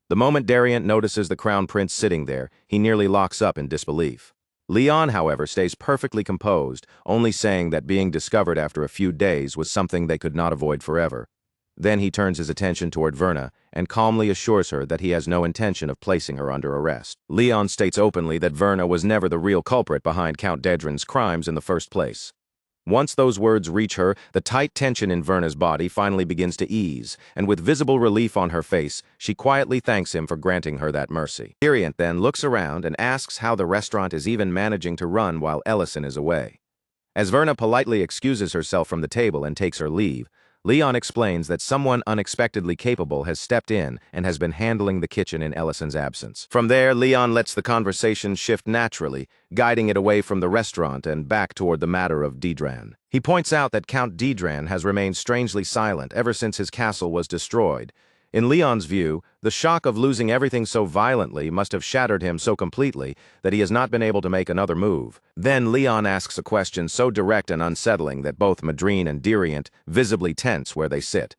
[SPEAKER 1] The moment Dronzer notices the Crown Prince sitting there, he nearly locks up in disbelief. Leon, however, stays perfectly composed, only saying that being discovered after a few days was something they could not avoid forever. Then he turns his attention toward Verna and calmly assures her that he has no intention of placing her under arrest. Leon states openly that Verna was never the real culprit behind Count Dedrin's crimes in the first place. Once those words reach her, the tight tension in Verna's body finally begins to ease, and with visible relief on her face, she quietly thanks him for granting her that mercy. Dronzer then looks around and asks how the restaurant is even managing to run while Ellison is away. As Verna politely excuses herself from the table and takes her leave, Leon explains that someone unexpectedly capable has stepped in and has been handling the kitchen in Ellison's absence. From there, Leon lets the conversation shift naturally, guiding it away from the restaurant and back toward the matter of Dronzer. He points out that Count Dronzer has remained strangely silent ever since his castle was destroyed. In Leon's view, the shock of losing everything so violently must have shattered him so completely that he has not been able to make another move. Then Leon asks a question so direct and unsettling that both Medrin and Dronzer visibly tense where they sit.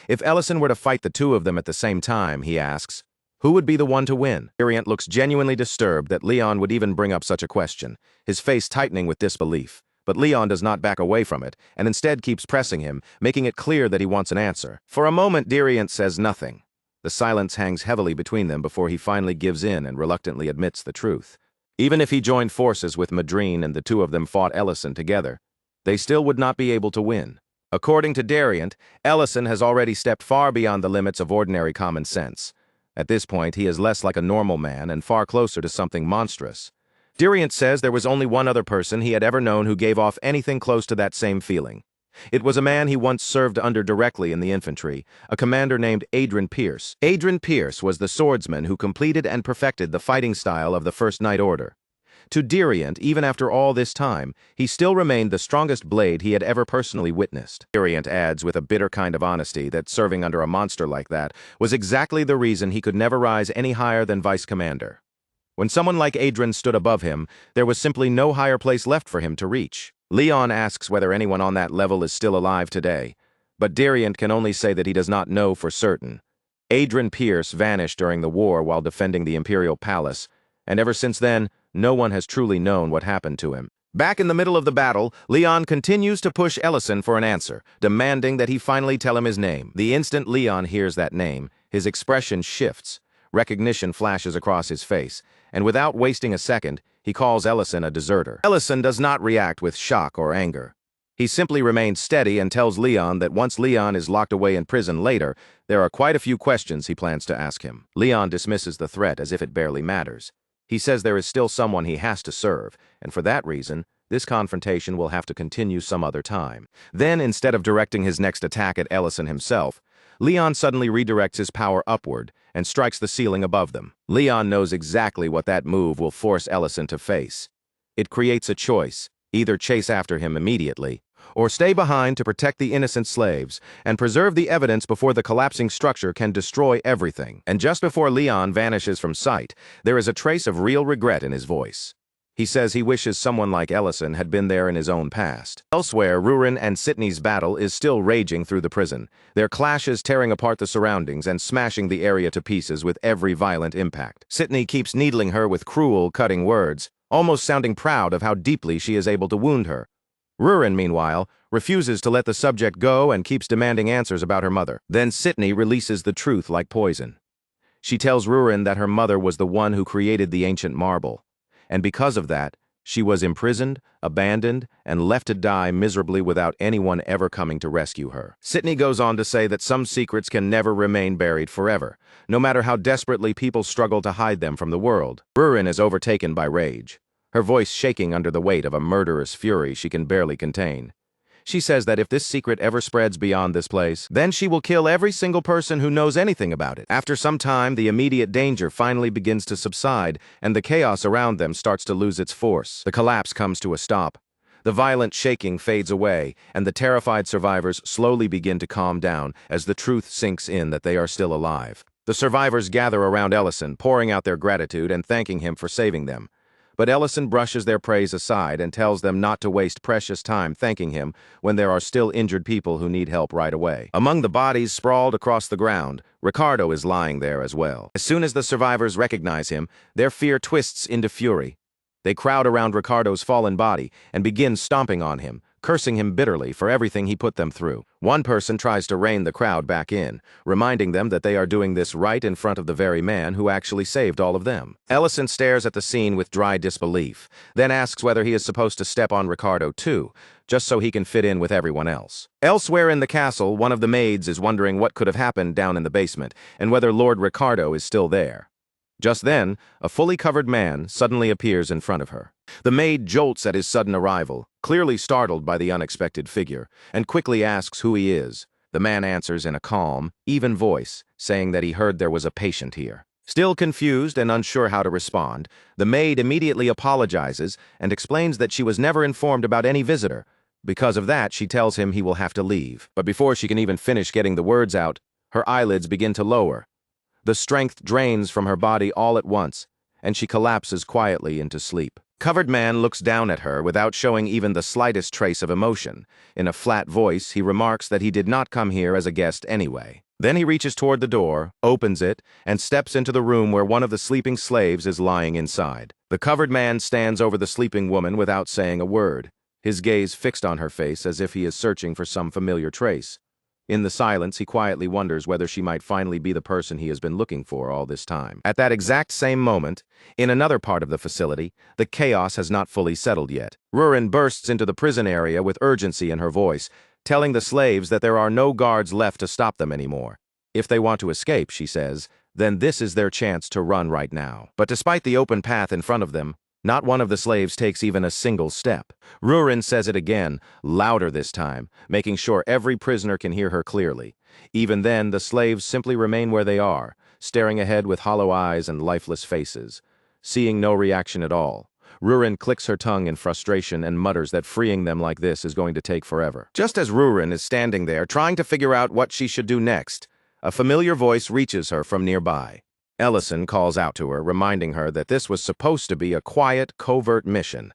[SPEAKER 1] If Ellison were to fight the two of them at the same time, he asks, who would be the one to win? Dronzer looks genuinely disturbed that Leon would even bring up such a question, his face tightening with disbelief. But Leon does not back away from it, and instead keeps pressing him, making it clear that he wants an answer. For a moment, Dronzer says nothing. The silence hangs heavily between them before he finally gives in and reluctantly admits the truth. Even if he joined forces with Medrin and the two of them fought Ellison together, they still would not be able to win. According to Dronzer, Ellison has already stepped far beyond the limits of ordinary common sense. At this point, he is less like a normal man and far closer to something monstrous. Dronzer says there was only one other person he had ever known who gave off anything close to that same feeling. It was a man he once served under directly in the infantry, a commander named Adrian Pierce. Adrian Pierce was the swordsman who completed and perfected the fighting style of the First Knight Order. To Diriant, even after all this time, he still remained the strongest blade he had ever personally witnessed. Diriant adds with a bitter kind of honesty that serving under a monster like that was exactly the reason he could never rise any higher than vice commander. When someone like Adrian stood above him, there was simply no higher place left for him to reach. Leon asks whether anyone on that level is still alive today, but Diriant can only say that he does not know for certain. Adrian Pierce vanished during the war while defending the Imperial Palace, and ever since then, no one has truly known what happened to him. Back in the middle of the battle, Leon continues to push Ellison for an answer, demanding that he finally tell him his name. The instant Leon hears that name, his expression shifts. Recognition flashes across his face, and without wasting a second, he calls Ellison a deserter. Ellison does not react with shock or anger. He simply remains steady and tells Leon that once Leon is locked away in prison later, there are quite a few questions he plans to ask him. Leon dismisses the threat as if it barely matters. He says there is still someone he has to serve, and for that reason, this confrontation will have to continue some other time. Then, instead of directing his next attack at Ellison himself, Leon suddenly redirects his power upward and strikes the ceiling above them. Leon knows exactly what that move will force Ellison to face. It creates a choice: either chase after him immediately, or stay behind to protect the innocent slaves and preserve the evidence before the collapsing structure can destroy everything. And just before Leon vanishes from sight, there is a trace of real regret in his voice. He says he wishes someone like Ellison had been there in his own past. Elsewhere, Rurin and Sydney's battle is still raging through the prison, their clashes tearing apart the surroundings and smashing the area to pieces with every violent impact. Sydney keeps needling her with cruel, cutting words, almost sounding proud of how deeply she is able to wound her. Rurin, meanwhile, refuses to let the subject go and keeps demanding answers about her mother. Then Sydney releases the truth like poison. She tells Rurin that her mother was the one who created the ancient marble, and because of that, she was imprisoned, abandoned, and left to die miserably without anyone ever coming to rescue her. Sydney goes on to say that some secrets can never remain buried forever, no matter how desperately people struggle to hide them from the world. Rurin is overtaken by rage, her voice shaking under the weight of a murderous fury she can barely contain. She says that if this secret ever spreads beyond this place, then she will kill every single person who knows anything about it. After some time, the immediate danger finally begins to subside, and the chaos around them starts to lose its force. The collapse comes to a stop. The violent shaking fades away, and the terrified survivors slowly begin to calm down as the truth sinks in that they are still alive. The survivors gather around Ellison, pouring out their gratitude and thanking him for saving them. But Ellison brushes their praise aside and tells them not to waste precious time thanking him when there are still injured people who need help right away. Among the bodies sprawled across the ground, Ricardo is lying there as well. As soon as the survivors recognize him, their fear twists into fury. They crowd around Ricardo's fallen body and begin stomping on him, cursing him bitterly for everything he put them through. One person tries to rein the crowd back in, reminding them that they are doing this right in front of the very man who actually saved all of them. Ellison stares at the scene with dry disbelief, then asks whether he is supposed to step on Ricardo too, just so he can fit in with everyone else. Elsewhere in the castle, one of the maids is wondering what could have happened down in the basement and whether Lord Ricardo is still there. Just then, a fully covered man suddenly appears in front of her. The maid jolts at his sudden arrival, clearly startled by the unexpected figure, and quickly asks who he is. The man answers in a calm, even voice, saying that he heard there was a patient here. Still confused and unsure how to respond, the maid immediately apologizes and explains that she was never informed about any visitor. Because of that, she tells him he will have to leave. But before she can even finish getting the words out, her eyelids begin to lower. The strength drains from her body all at once, and she collapses quietly into sleep. Covered man looks down at her without showing even the slightest trace of emotion. In a flat voice, he remarks that he did not come here as a guest anyway. Then he reaches toward the door, opens it, and steps into the room where one of the sleeping slaves is lying inside. The covered man stands over the sleeping woman without saying a word, his gaze fixed on her face as if he is searching for some familiar trace. In the silence, he quietly wonders whether she might finally be the person he has been looking for all this time. At that exact same moment, in another part of the facility, the chaos has not fully settled yet. Rurin bursts into the prison area with urgency in her voice, telling the slaves that there are no guards left to stop them anymore. If they want to escape, she says, then this is their chance to run right now. But despite the open path in front of them, not one of the slaves takes even a single step. Rurin says it again, louder this time, making sure every prisoner can hear her clearly. Even then, the slaves simply remain where they are, staring ahead with hollow eyes and lifeless faces. Seeing no reaction at all, Rurin clicks her tongue in frustration and mutters that freeing them like this is going to take forever. Just as Rurin is standing there trying to figure out what she should do next, a familiar voice reaches her from nearby. Ellison calls out to her, reminding her that this was supposed to be a quiet, covert mission.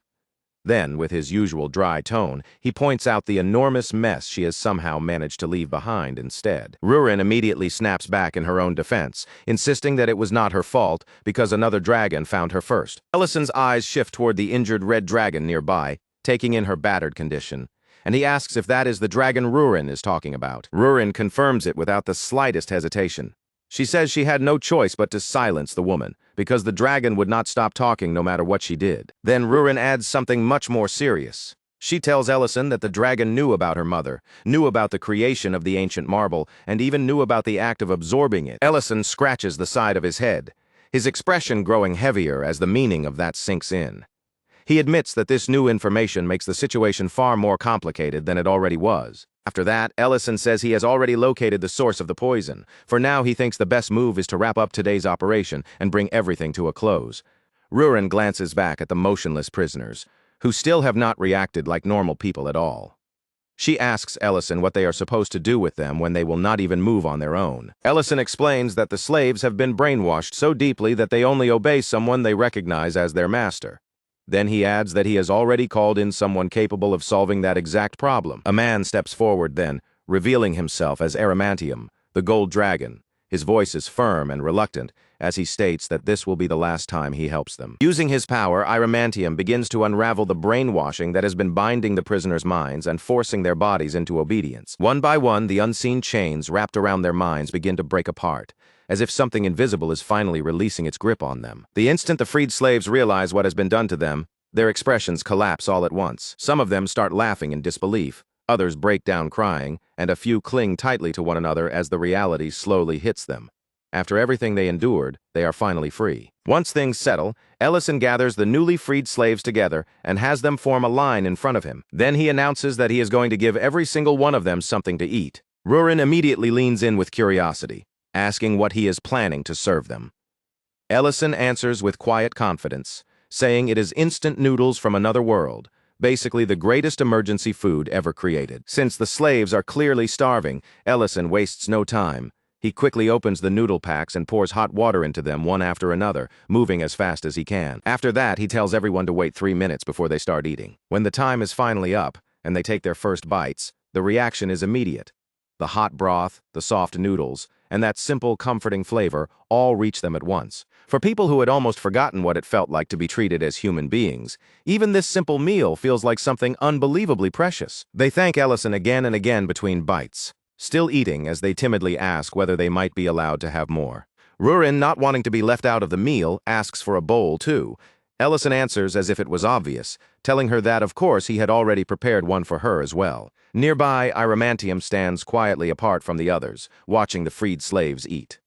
[SPEAKER 1] Then, with his usual dry tone, he points out the enormous mess she has somehow managed to leave behind instead. Rurin immediately snaps back in her own defense, insisting that it was not her fault because another dragon found her first. Ellison's eyes shift toward the injured red dragon nearby, taking in her battered condition, and he asks if that is the dragon Rurin is talking about. Rurin confirms it without the slightest hesitation. She says she had no choice but to silence the woman, because the dragon would not stop talking no matter what she did. Then Rurin adds something much more serious. She tells Ellison that the dragon knew about her mother, knew about the creation of the ancient marble, and even knew about the act of absorbing it. Ellison scratches the side of his head, his expression growing heavier as the meaning of that sinks in. He admits that this new information makes the situation far more complicated than it already was. After that, Ellison says he has already located the source of the poison. For now, he thinks the best move is to wrap up today's operation and bring everything to a close. Rurin glances back at the motionless prisoners, who still have not reacted like normal people at all. She asks Ellison what they are supposed to do with them when they will not even move on their own. Ellison explains that the slaves have been brainwashed so deeply that they only obey someone they recognize as their master. Then he adds that he has already called in someone capable of solving that exact problem. A man steps forward then, revealing himself as Aramantium, the gold dragon. His voice is firm and reluctant, as he states that this will be the last time he helps them. Using his power, Aramantium begins to unravel the brainwashing that has been binding the prisoners' minds and forcing their bodies into obedience. One by one, the unseen chains wrapped around their minds begin to break apart, as if something invisible is finally releasing its grip on them. The instant the freed slaves realize what has been done to them, their expressions collapse all at once. Some of them start laughing in disbelief, others break down crying, and a few cling tightly to one another as the reality slowly hits them. After everything they endured, they are finally free. Once things settle, Ellison gathers the newly freed slaves together and has them form a line in front of him. Then he announces that he is going to give every single one of them something to eat. Rurin immediately leans in with curiosity, asking what he is planning to serve them. Ellison answers with quiet confidence, saying it is instant noodles from another world, basically the greatest emergency food ever created. Since the slaves are clearly starving, Ellison wastes no time. He quickly opens the noodle packs and pours hot water into them one after another, moving as fast as he can. After that, he tells everyone to wait 3 minutes before they start eating. When the time is finally up, and they take their first bites, the reaction is immediate. The hot broth, the soft noodles, and that simple, comforting flavor all reach them at once. For people who had almost forgotten what it felt like to be treated as human beings, even this simple meal feels like something unbelievably precious. They thank Ellison again and again between bites, still eating as they timidly ask whether they might be allowed to have more. Rurin, not wanting to be left out of the meal, asks for a bowl too. Ellison answers as if it was obvious, telling her that, of course, he had already prepared one for her as well. Nearby, Aramantium stands quietly apart from the others, watching the freed slaves eat.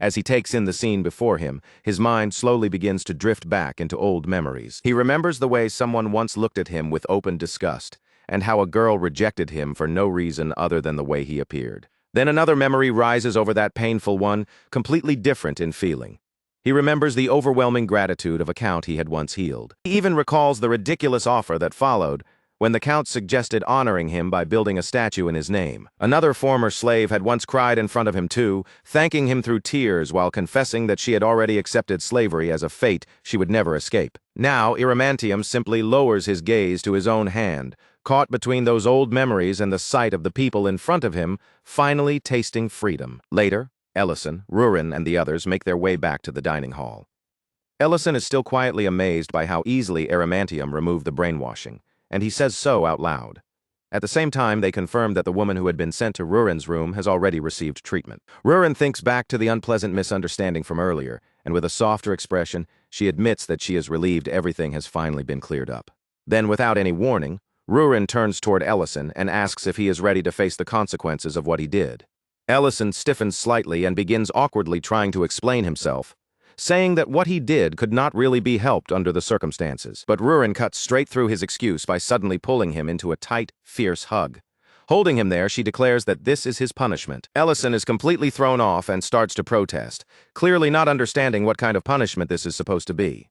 [SPEAKER 1] As he takes in the scene before him, his mind slowly begins to drift back into old memories. He remembers the way someone once looked at him with open disgust, and how a girl rejected him for no reason other than the way he appeared. Then another memory rises over that painful one, completely different in feeling. He remembers the overwhelming gratitude of a count he had once healed. He even recalls the ridiculous offer that followed, when the count suggested honoring him by building a statue in his name. Another former slave had once cried in front of him too, thanking him through tears while confessing that she had already accepted slavery as a fate she would never escape. Now, Aramantium simply lowers his gaze to his own hand, caught between those old memories and the sight of the people in front of him, finally tasting freedom. Later, Ellison, Rurin, and the others make their way back to the dining hall. Ellison is still quietly amazed by how easily Aramantium removed the brainwashing, and he says so out loud. At the same time, they confirm that the woman who had been sent to Rurin's room has already received treatment. Rurin thinks back to the unpleasant misunderstanding from earlier, and with a softer expression, she admits that she is relieved everything has finally been cleared up. Then, without any warning, Rurin turns toward Ellison and asks if he is ready to face the consequences of what he did. Ellison stiffens slightly and begins awkwardly trying to explain himself, saying that what he did could not really be helped under the circumstances. But Rurin cuts straight through his excuse by suddenly pulling him into a tight, fierce hug. Holding him there, she declares that this is his punishment. Ellison is completely thrown off and starts to protest, clearly not understanding what kind of punishment this is supposed to be.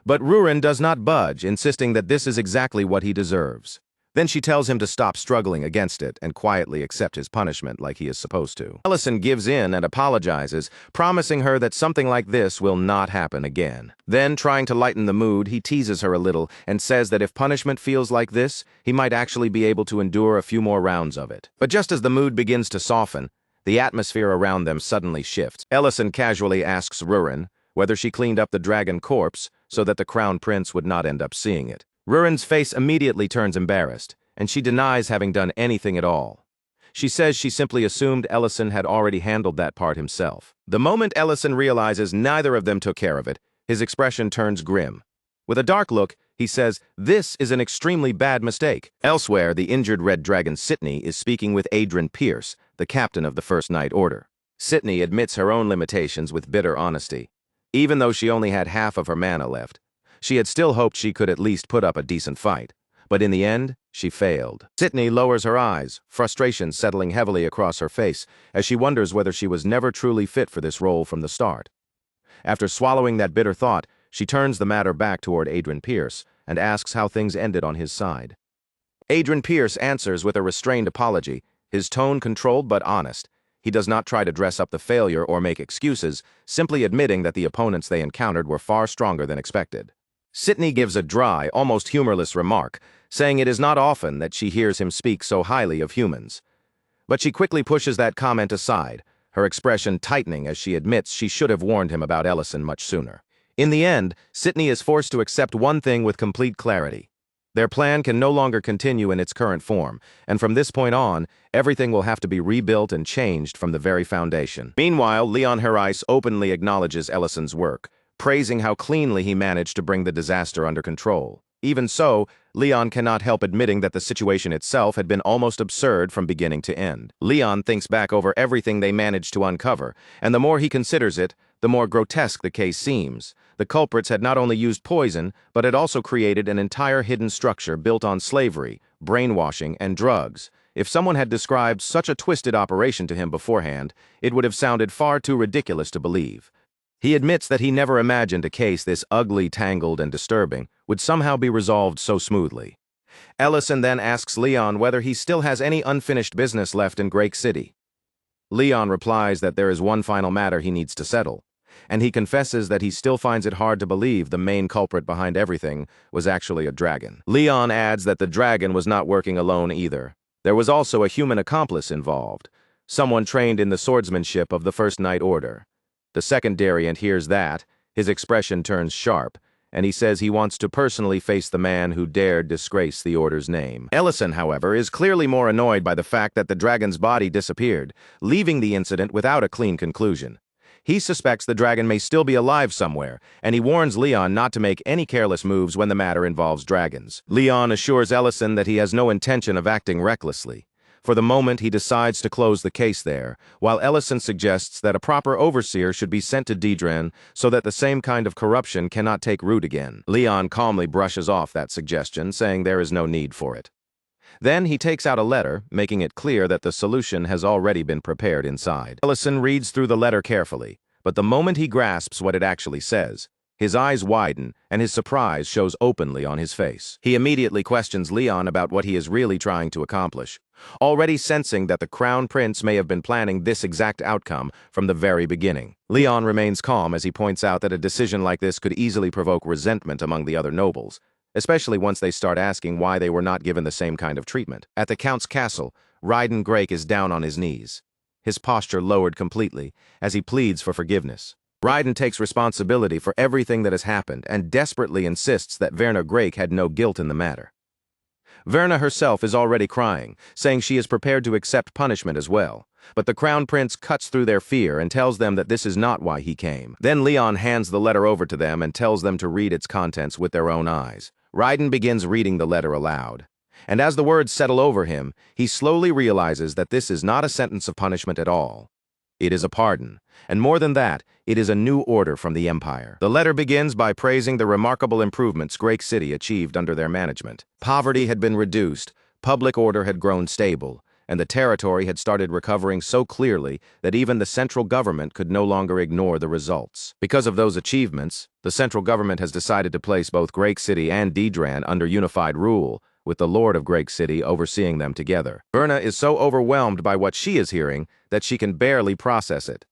[SPEAKER 1] But Rurin does not budge, insisting that this is exactly what he deserves. Then she tells him to stop struggling against it and quietly accept his punishment like he is supposed to. Ellison gives in and apologizes, promising her that something like this will not happen again. Then, trying to lighten the mood, he teases her a little and says that if punishment feels like this, he might actually be able to endure a few more rounds of it. But just as the mood begins to soften, the atmosphere around them suddenly shifts. Ellison casually asks Rurin whether she cleaned up the dragon corpse so that the crown prince would not end up seeing it. Rurin's face immediately turns embarrassed, and she denies having done anything at all. She says she simply assumed Ellison had already handled that part himself. The moment Ellison realizes neither of them took care of it, his expression turns grim. With a dark look, he says, "This is an extremely bad mistake." Elsewhere, the injured red dragon Sitney is speaking with Adrian Pierce, the captain of the First Night Order. Sitney admits her own limitations with bitter honesty. Even though she only had half of her mana left, she had still hoped she could at least put up a decent fight. But in the end, she failed. Sitney lowers her eyes, frustration settling heavily across her face, as she wonders whether she was never truly fit for this role from the start. After swallowing that bitter thought, she turns the matter back toward Adrian Pierce and asks how things ended on his side. Adrian Pierce answers with a restrained apology, his tone controlled but honest. He does not try to dress up the failure or make excuses, simply admitting that the opponents they encountered were far stronger than expected. Sitney gives a dry, almost humorless remark, saying it is not often that she hears him speak so highly of humans. But she quickly pushes that comment aside, her expression tightening as she admits she should have warned him about Ellison much sooner. In the end, Sitney is forced to accept one thing with complete clarity. Their plan can no longer continue in its current form, and from this point on, everything will have to be rebuilt and changed from the very foundation. Meanwhile, Leon Herreis openly acknowledges Ellison's work, praising how cleanly he managed to bring the disaster under control. Even so, Leon cannot help admitting that the situation itself had been almost absurd from beginning to end. Leon thinks back over everything they managed to uncover, and the more he considers it, the more grotesque the case seems. The culprits had not only used poison, but had also created an entire hidden structure built on slavery, brainwashing, and drugs. If someone had described such a twisted operation to him beforehand, it would have sounded far too ridiculous to believe. He admits that he never imagined a case this ugly, tangled, and disturbing would somehow be resolved so smoothly. Ellison then asks Leon whether he still has any unfinished business left in Great City. Leon replies that there is one final matter he needs to settle, and he confesses that he still finds it hard to believe the main culprit behind everything was actually a dragon. Leon adds that the dragon was not working alone either. There was also a human accomplice involved, someone trained in the swordsmanship of the First Night Order. The second Dariant hears that, his expression turns sharp, and he says he wants to personally face the man who dared disgrace the Order's name. Ellison, however, is clearly more annoyed by the fact that the dragon's body disappeared, leaving the incident without a clean conclusion. He suspects the dragon may still be alive somewhere, and he warns Leon not to make any careless moves when the matter involves dragons. Leon assures Ellison that he has no intention of acting recklessly. For the moment, he decides to close the case there, while Ellison suggests that a proper overseer should be sent to Dedren so that the same kind of corruption cannot take root again. Leon calmly brushes off that suggestion, saying there is no need for it. Then he takes out a letter, making it clear that the solution has already been prepared inside. Ellison reads through the letter carefully, but the moment he grasps what it actually says, his eyes widen, and his surprise shows openly on his face. He immediately questions Leon about what he is really trying to accomplish, already sensing that the Crown Prince may have been planning this exact outcome from the very beginning. Leon remains calm as he points out that a decision like this could easily provoke resentment among the other nobles, especially once they start asking why they were not given the same kind of treatment. At the Count's castle, Ryden Grake is down on his knees, his posture lowered completely as he pleads for forgiveness. Ryden takes responsibility for everything that has happened and desperately insists that Verna Grake had no guilt in the matter. Verna herself is already crying, saying she is prepared to accept punishment as well, but the Crown Prince cuts through their fear and tells them that this is not why he came. Then Leon hands the letter over to them and tells them to read its contents with their own eyes. Ryden begins reading the letter aloud, and as the words settle over him, he slowly realizes that this is not a sentence of punishment at all. It is a pardon, and more than that, it is a new order from the Empire. The letter begins by praising the remarkable improvements Great City achieved under their management. Poverty had been reduced, public order had grown stable, and the territory had started recovering so clearly that even the central government could no longer ignore the results. Because of those achievements, the central government has decided to place both Great City and Dedran under unified rule, with the Lord of Great City overseeing them together. Verna is so overwhelmed by what she is hearing that she can barely process it.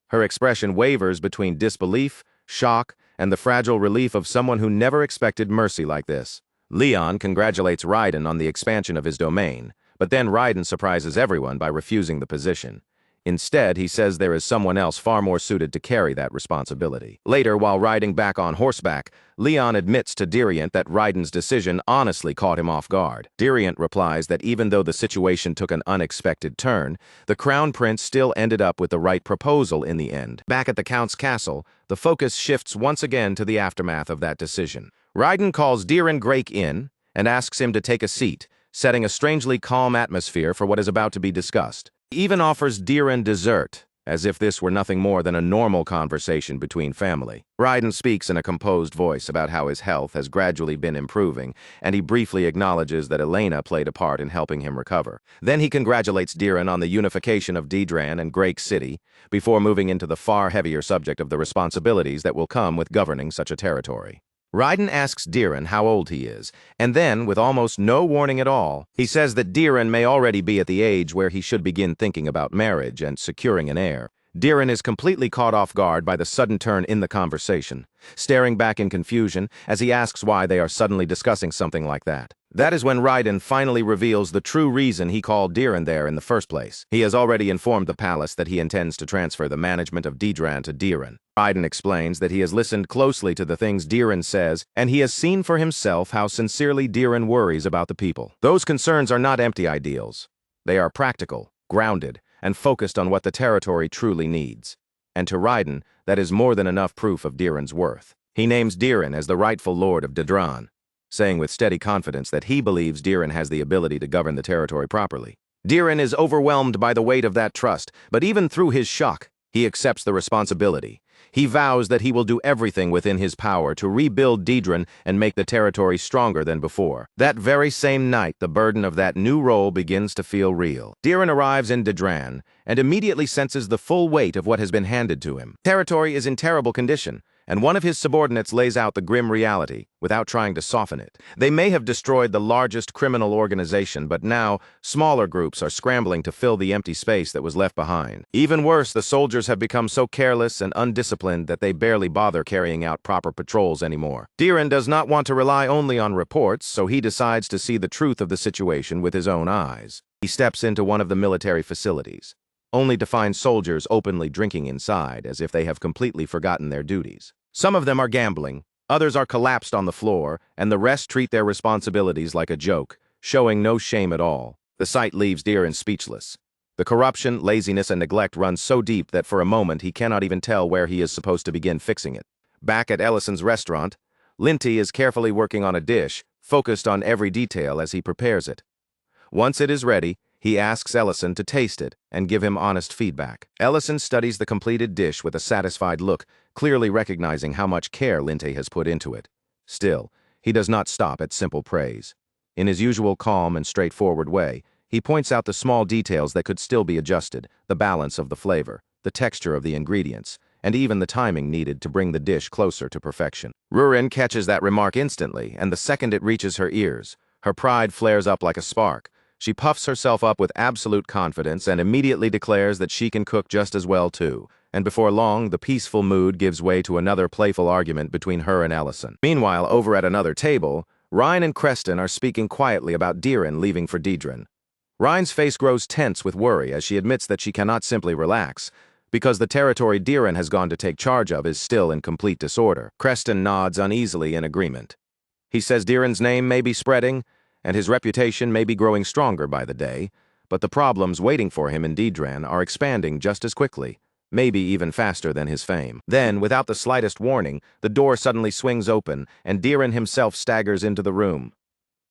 [SPEAKER 1] Her expression wavers between disbelief, shock, and the fragile relief of someone who never expected mercy like this. Leon congratulates Raiden on the expansion of his domain, but then Raiden surprises everyone by refusing the position. Instead, he says there is someone else far more suited to carry that responsibility. Later, while riding back on horseback, Leon admits to Diriant that Raiden's decision honestly caught him off guard. Diriant replies that even though the situation took an unexpected turn, the Crown Prince still ended up with the right proposal in the end. Back at the Count's castle, the focus shifts once again to the aftermath of that decision. Raiden calls Diren Grake in and asks him to take a seat, setting a strangely calm atmosphere for what is about to be discussed. He even offers Diren dessert, as if this were nothing more than a normal conversation between family. Raiden speaks in a composed voice about how his health has gradually been improving, and he briefly acknowledges that Elena played a part in helping him recover. Then he congratulates Diren on the unification of Dedran and Grake City, before moving into the far heavier subject of the responsibilities that will come with governing such a territory. Raiden asks Diren how old he is, and then, with almost no warning at all, he says that Diren may already be at the age where he should begin thinking about marriage and securing an heir. Diren is completely caught off guard by the sudden turn in the conversation, staring back in confusion as he asks why they are suddenly discussing something like that. That is when Raiden finally reveals the true reason he called Diren there in the first place. He has already informed the palace that he intends to transfer the management of Dedran to Diren. Raiden explains that he has listened closely to the things Diren says, and he has seen for himself how sincerely Diren worries about the people. Those concerns are not empty ideals. They are practical, grounded, and focused on what the territory truly needs. And to Raiden, that is more than enough proof of Diren's worth. He names Diren as the rightful lord of Dedran, saying with steady confidence that he believes Diren has the ability to govern the territory properly. Diren is overwhelmed by the weight of that trust, but even through his shock, he accepts the responsibility. He vows that he will do everything within his power to rebuild Dedran and make the territory stronger than before. That very same night, the burden of that new role begins to feel real. Diren arrives in Dedran and immediately senses the full weight of what has been handed to him. Territory is in terrible condition, and one of his subordinates lays out the grim reality without trying to soften it. They may have destroyed the largest criminal organization, but now smaller groups are scrambling to fill the empty space that was left behind. Even worse, the soldiers have become so careless and undisciplined that they barely bother carrying out proper patrols anymore. Diren does not want to rely only on reports, so he decides to see the truth of the situation with his own eyes. He steps into one of the military facilities, only to find soldiers openly drinking inside as if they have completely forgotten their duties. Some of them are gambling, others are collapsed on the floor, and the rest treat their responsibilities like a joke, showing no shame at all. The sight leaves Diren speechless. The corruption, laziness, and neglect run so deep that for a moment he cannot even tell where he is supposed to begin fixing it. Back at Ellison's restaurant, Linty is carefully working on a dish, focused on every detail as he prepares it. Once it is ready, he asks Ellison to taste it and give him honest feedback. Ellison studies the completed dish with a satisfied look, clearly recognizing how much care Linty has put into it. Still, he does not stop at simple praise. In his usual calm and straightforward way, he points out the small details that could still be adjusted, the balance of the flavor, the texture of the ingredients, and even the timing needed to bring the dish closer to perfection. Rurin catches that remark instantly, and the second it reaches her ears, her pride flares up like a spark. She puffs herself up with absolute confidence and immediately declares that she can cook just as well too. And before long, the peaceful mood gives way to another playful argument between her and Ellison. Meanwhile, over at another table, Ryan and Creston are speaking quietly about Diren leaving for Dedran. Ryan's face grows tense with worry as she admits that she cannot simply relax, because the territory Diren has gone to take charge of is still in complete disorder. Creston nods uneasily in agreement. He says Diren's name may be spreading, and his reputation may be growing stronger by the day, but the problems waiting for him in Dedran are expanding just as quickly, maybe even faster than his fame. Then, without the slightest warning, the door suddenly swings open, and Diren himself staggers into the room.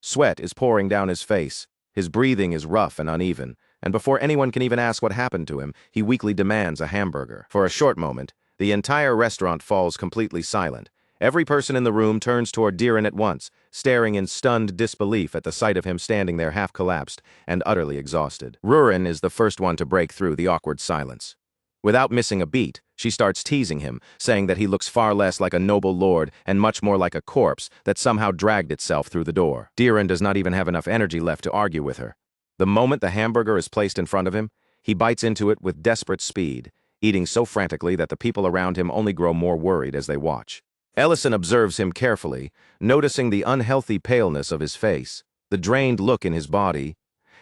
[SPEAKER 1] Sweat is pouring down his face, his breathing is rough and uneven, and before anyone can even ask what happened to him, he weakly demands a hamburger. For a short moment, the entire restaurant falls completely silent, Every person in the room turns toward Diren at once, staring in stunned disbelief at the sight of him standing there half-collapsed and utterly exhausted. Rurin is the first one to break through the awkward silence. Without missing a beat, she starts teasing him, saying that he looks far less like a noble lord and much more like a corpse that somehow dragged itself through the door. Diren does not even have enough energy left to argue with her. The moment the hamburger is placed in front of him, he bites into it with desperate speed, eating so frantically that the people around him only grow more worried as they watch. Ellison observes him carefully, noticing the unhealthy paleness of his face, the drained look in his body,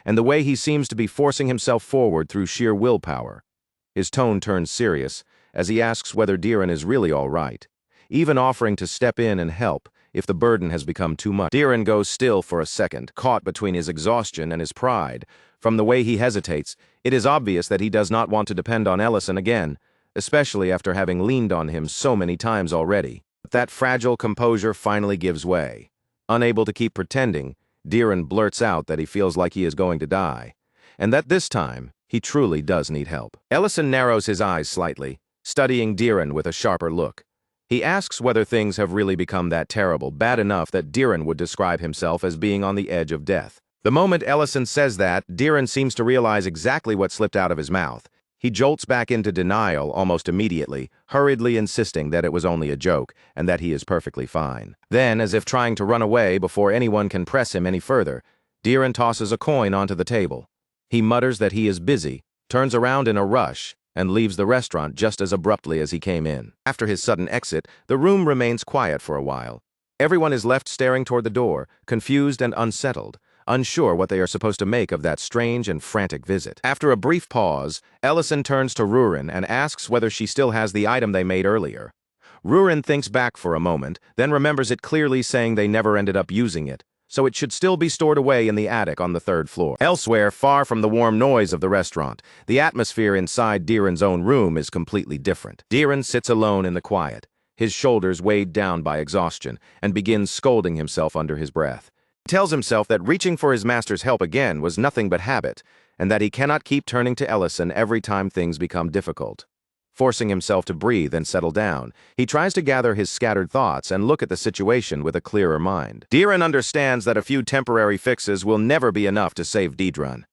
[SPEAKER 1] and the way he seems to be forcing himself forward through sheer willpower. His tone turns serious as he asks whether Diren is really all right, even offering to step in and help if the burden has become too much. Diren goes still for a second, caught between his exhaustion and his pride. From the way he hesitates, it is obvious that he does not want to depend on Ellison again, especially after having leaned on him so many times already. That fragile composure finally gives way. Unable to keep pretending, Diren blurts out that he feels like he is going to die, and that this time, he truly does need help. Ellison narrows his eyes slightly, studying Diren with a sharper look. He asks whether things have really become that terrible, bad enough that Diren would describe himself as being on the edge of death. The moment Ellison says that, Diren seems to realize exactly what slipped out of his mouth. He jolts back into denial almost immediately, hurriedly insisting that it was only a joke and that he is perfectly fine. Then, as if trying to run away before anyone can press him any further, Diren tosses a coin onto the table. He mutters that he is busy, turns around in a rush, and leaves the restaurant just as abruptly as he came in. After his sudden exit, the room remains quiet for a while. Everyone is left staring toward the door, confused and unsettled, unsure what they are supposed to make of that strange and frantic visit. After a brief pause, Ellison turns to Rurin and asks whether she still has the item they made earlier. Rurin thinks back for a moment, then remembers it clearly, saying they never ended up using it, so it should still be stored away in the attic on the 3rd floor. Elsewhere, far from the warm noise of the restaurant, the atmosphere inside Diren's own room is completely different. Diren sits alone in the quiet, his shoulders weighed down by exhaustion, and begins scolding himself under his breath. He tells himself that reaching for his master's help again was nothing but habit, and that he cannot keep turning to Ellison every time things become difficult. Forcing himself to breathe and settle down, he tries to gather his scattered thoughts and look at the situation with a clearer mind. Diren understands that a few temporary fixes will never be enough to save Didran.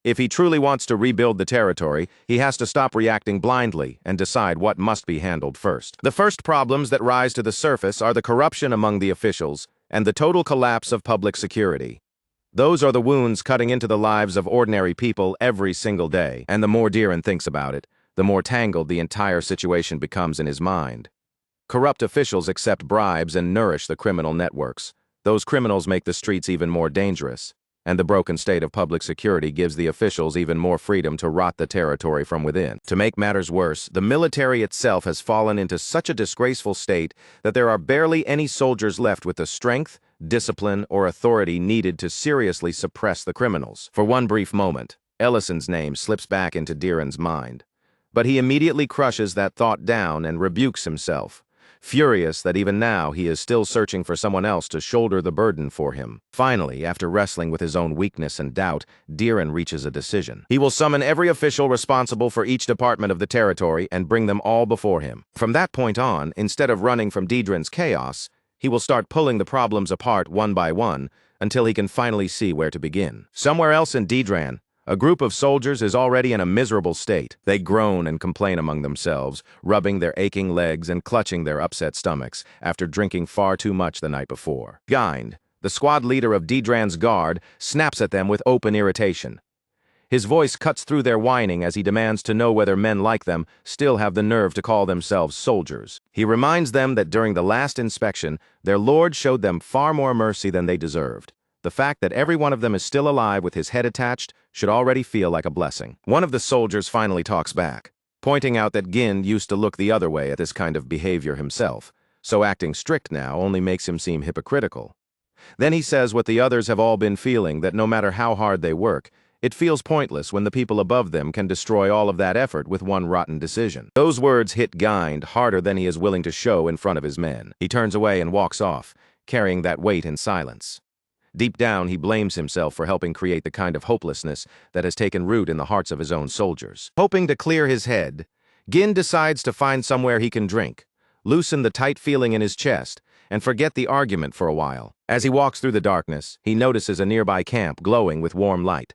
[SPEAKER 1] If he truly wants to rebuild the territory, he has to stop reacting blindly and decide what must be handled first. The first problems that rise to the surface are the corruption among the officials and the total collapse of public security. Those are the wounds cutting into the lives of ordinary people every single day, and the more Diren thinks about it, the more tangled the entire situation becomes in his mind. Corrupt officials accept bribes and nourish the criminal networks. Those criminals make the streets even more dangerous, and the broken state of public security gives the officials even more freedom to rot the territory from within. To make matters worse, the military itself has fallen into such a disgraceful state that there are barely any soldiers left with the strength, discipline, or authority needed to seriously suppress the criminals. For one brief moment, Ellison's name slips back into Diren's mind. But he immediately crushes that thought down and rebukes himself, furious that even now he is still searching for someone else to shoulder the burden for him. Finally, after wrestling with his own weakness and doubt, Diren reaches a decision. He will summon every official responsible for each department of the territory and bring them all before him. From that point on, instead of running from Didran's chaos, he will start pulling the problems apart one by one until he can finally see where to begin. Somewhere else in Didran, a group of soldiers is already in a miserable state. They groan and complain among themselves, rubbing their aching legs and clutching their upset stomachs after drinking far too much the night before. Gind, the squad leader of Didran's guard, snaps at them with open irritation. His voice cuts through their whining as he demands to know whether men like them still have the nerve to call themselves soldiers. He reminds them that during the last inspection, their lord showed them far more mercy than they deserved. The fact that every one of them is still alive with his head attached should already feel like a blessing. One of the soldiers finally talks back, pointing out that Gind used to look the other way at this kind of behavior himself, so acting strict now only makes him seem hypocritical. Then he says what the others have all been feeling, that no matter how hard they work, it feels pointless when the people above them can destroy all of that effort with one rotten decision. Those words hit Gind harder than he is willing to show in front of his men. He turns away and walks off, carrying that weight in silence. Deep down, he blames himself for helping create the kind of hopelessness that has taken root in the hearts of his own soldiers. Hoping to clear his head, Gind decides to find somewhere he can drink, loosen the tight feeling in his chest, and forget the argument for a while. As he walks through the darkness, he notices a nearby camp glowing with warm light.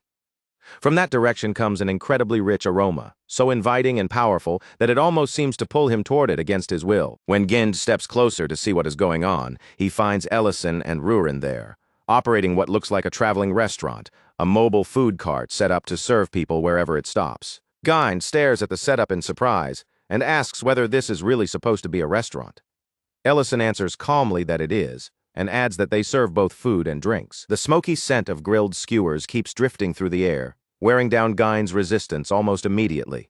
[SPEAKER 1] From that direction comes an incredibly rich aroma, so inviting and powerful that it almost seems to pull him toward it against his will. When Gind steps closer to see what is going on, he finds Ellison and Rurin there, operating what looks like a traveling restaurant, a mobile food cart set up to serve people wherever it stops. Gind stares at the setup in surprise and asks whether this is really supposed to be a restaurant. Ellison answers calmly that it is, and adds that they serve both food and drinks. The smoky scent of grilled skewers keeps drifting through the air, wearing down Gind's resistance almost immediately.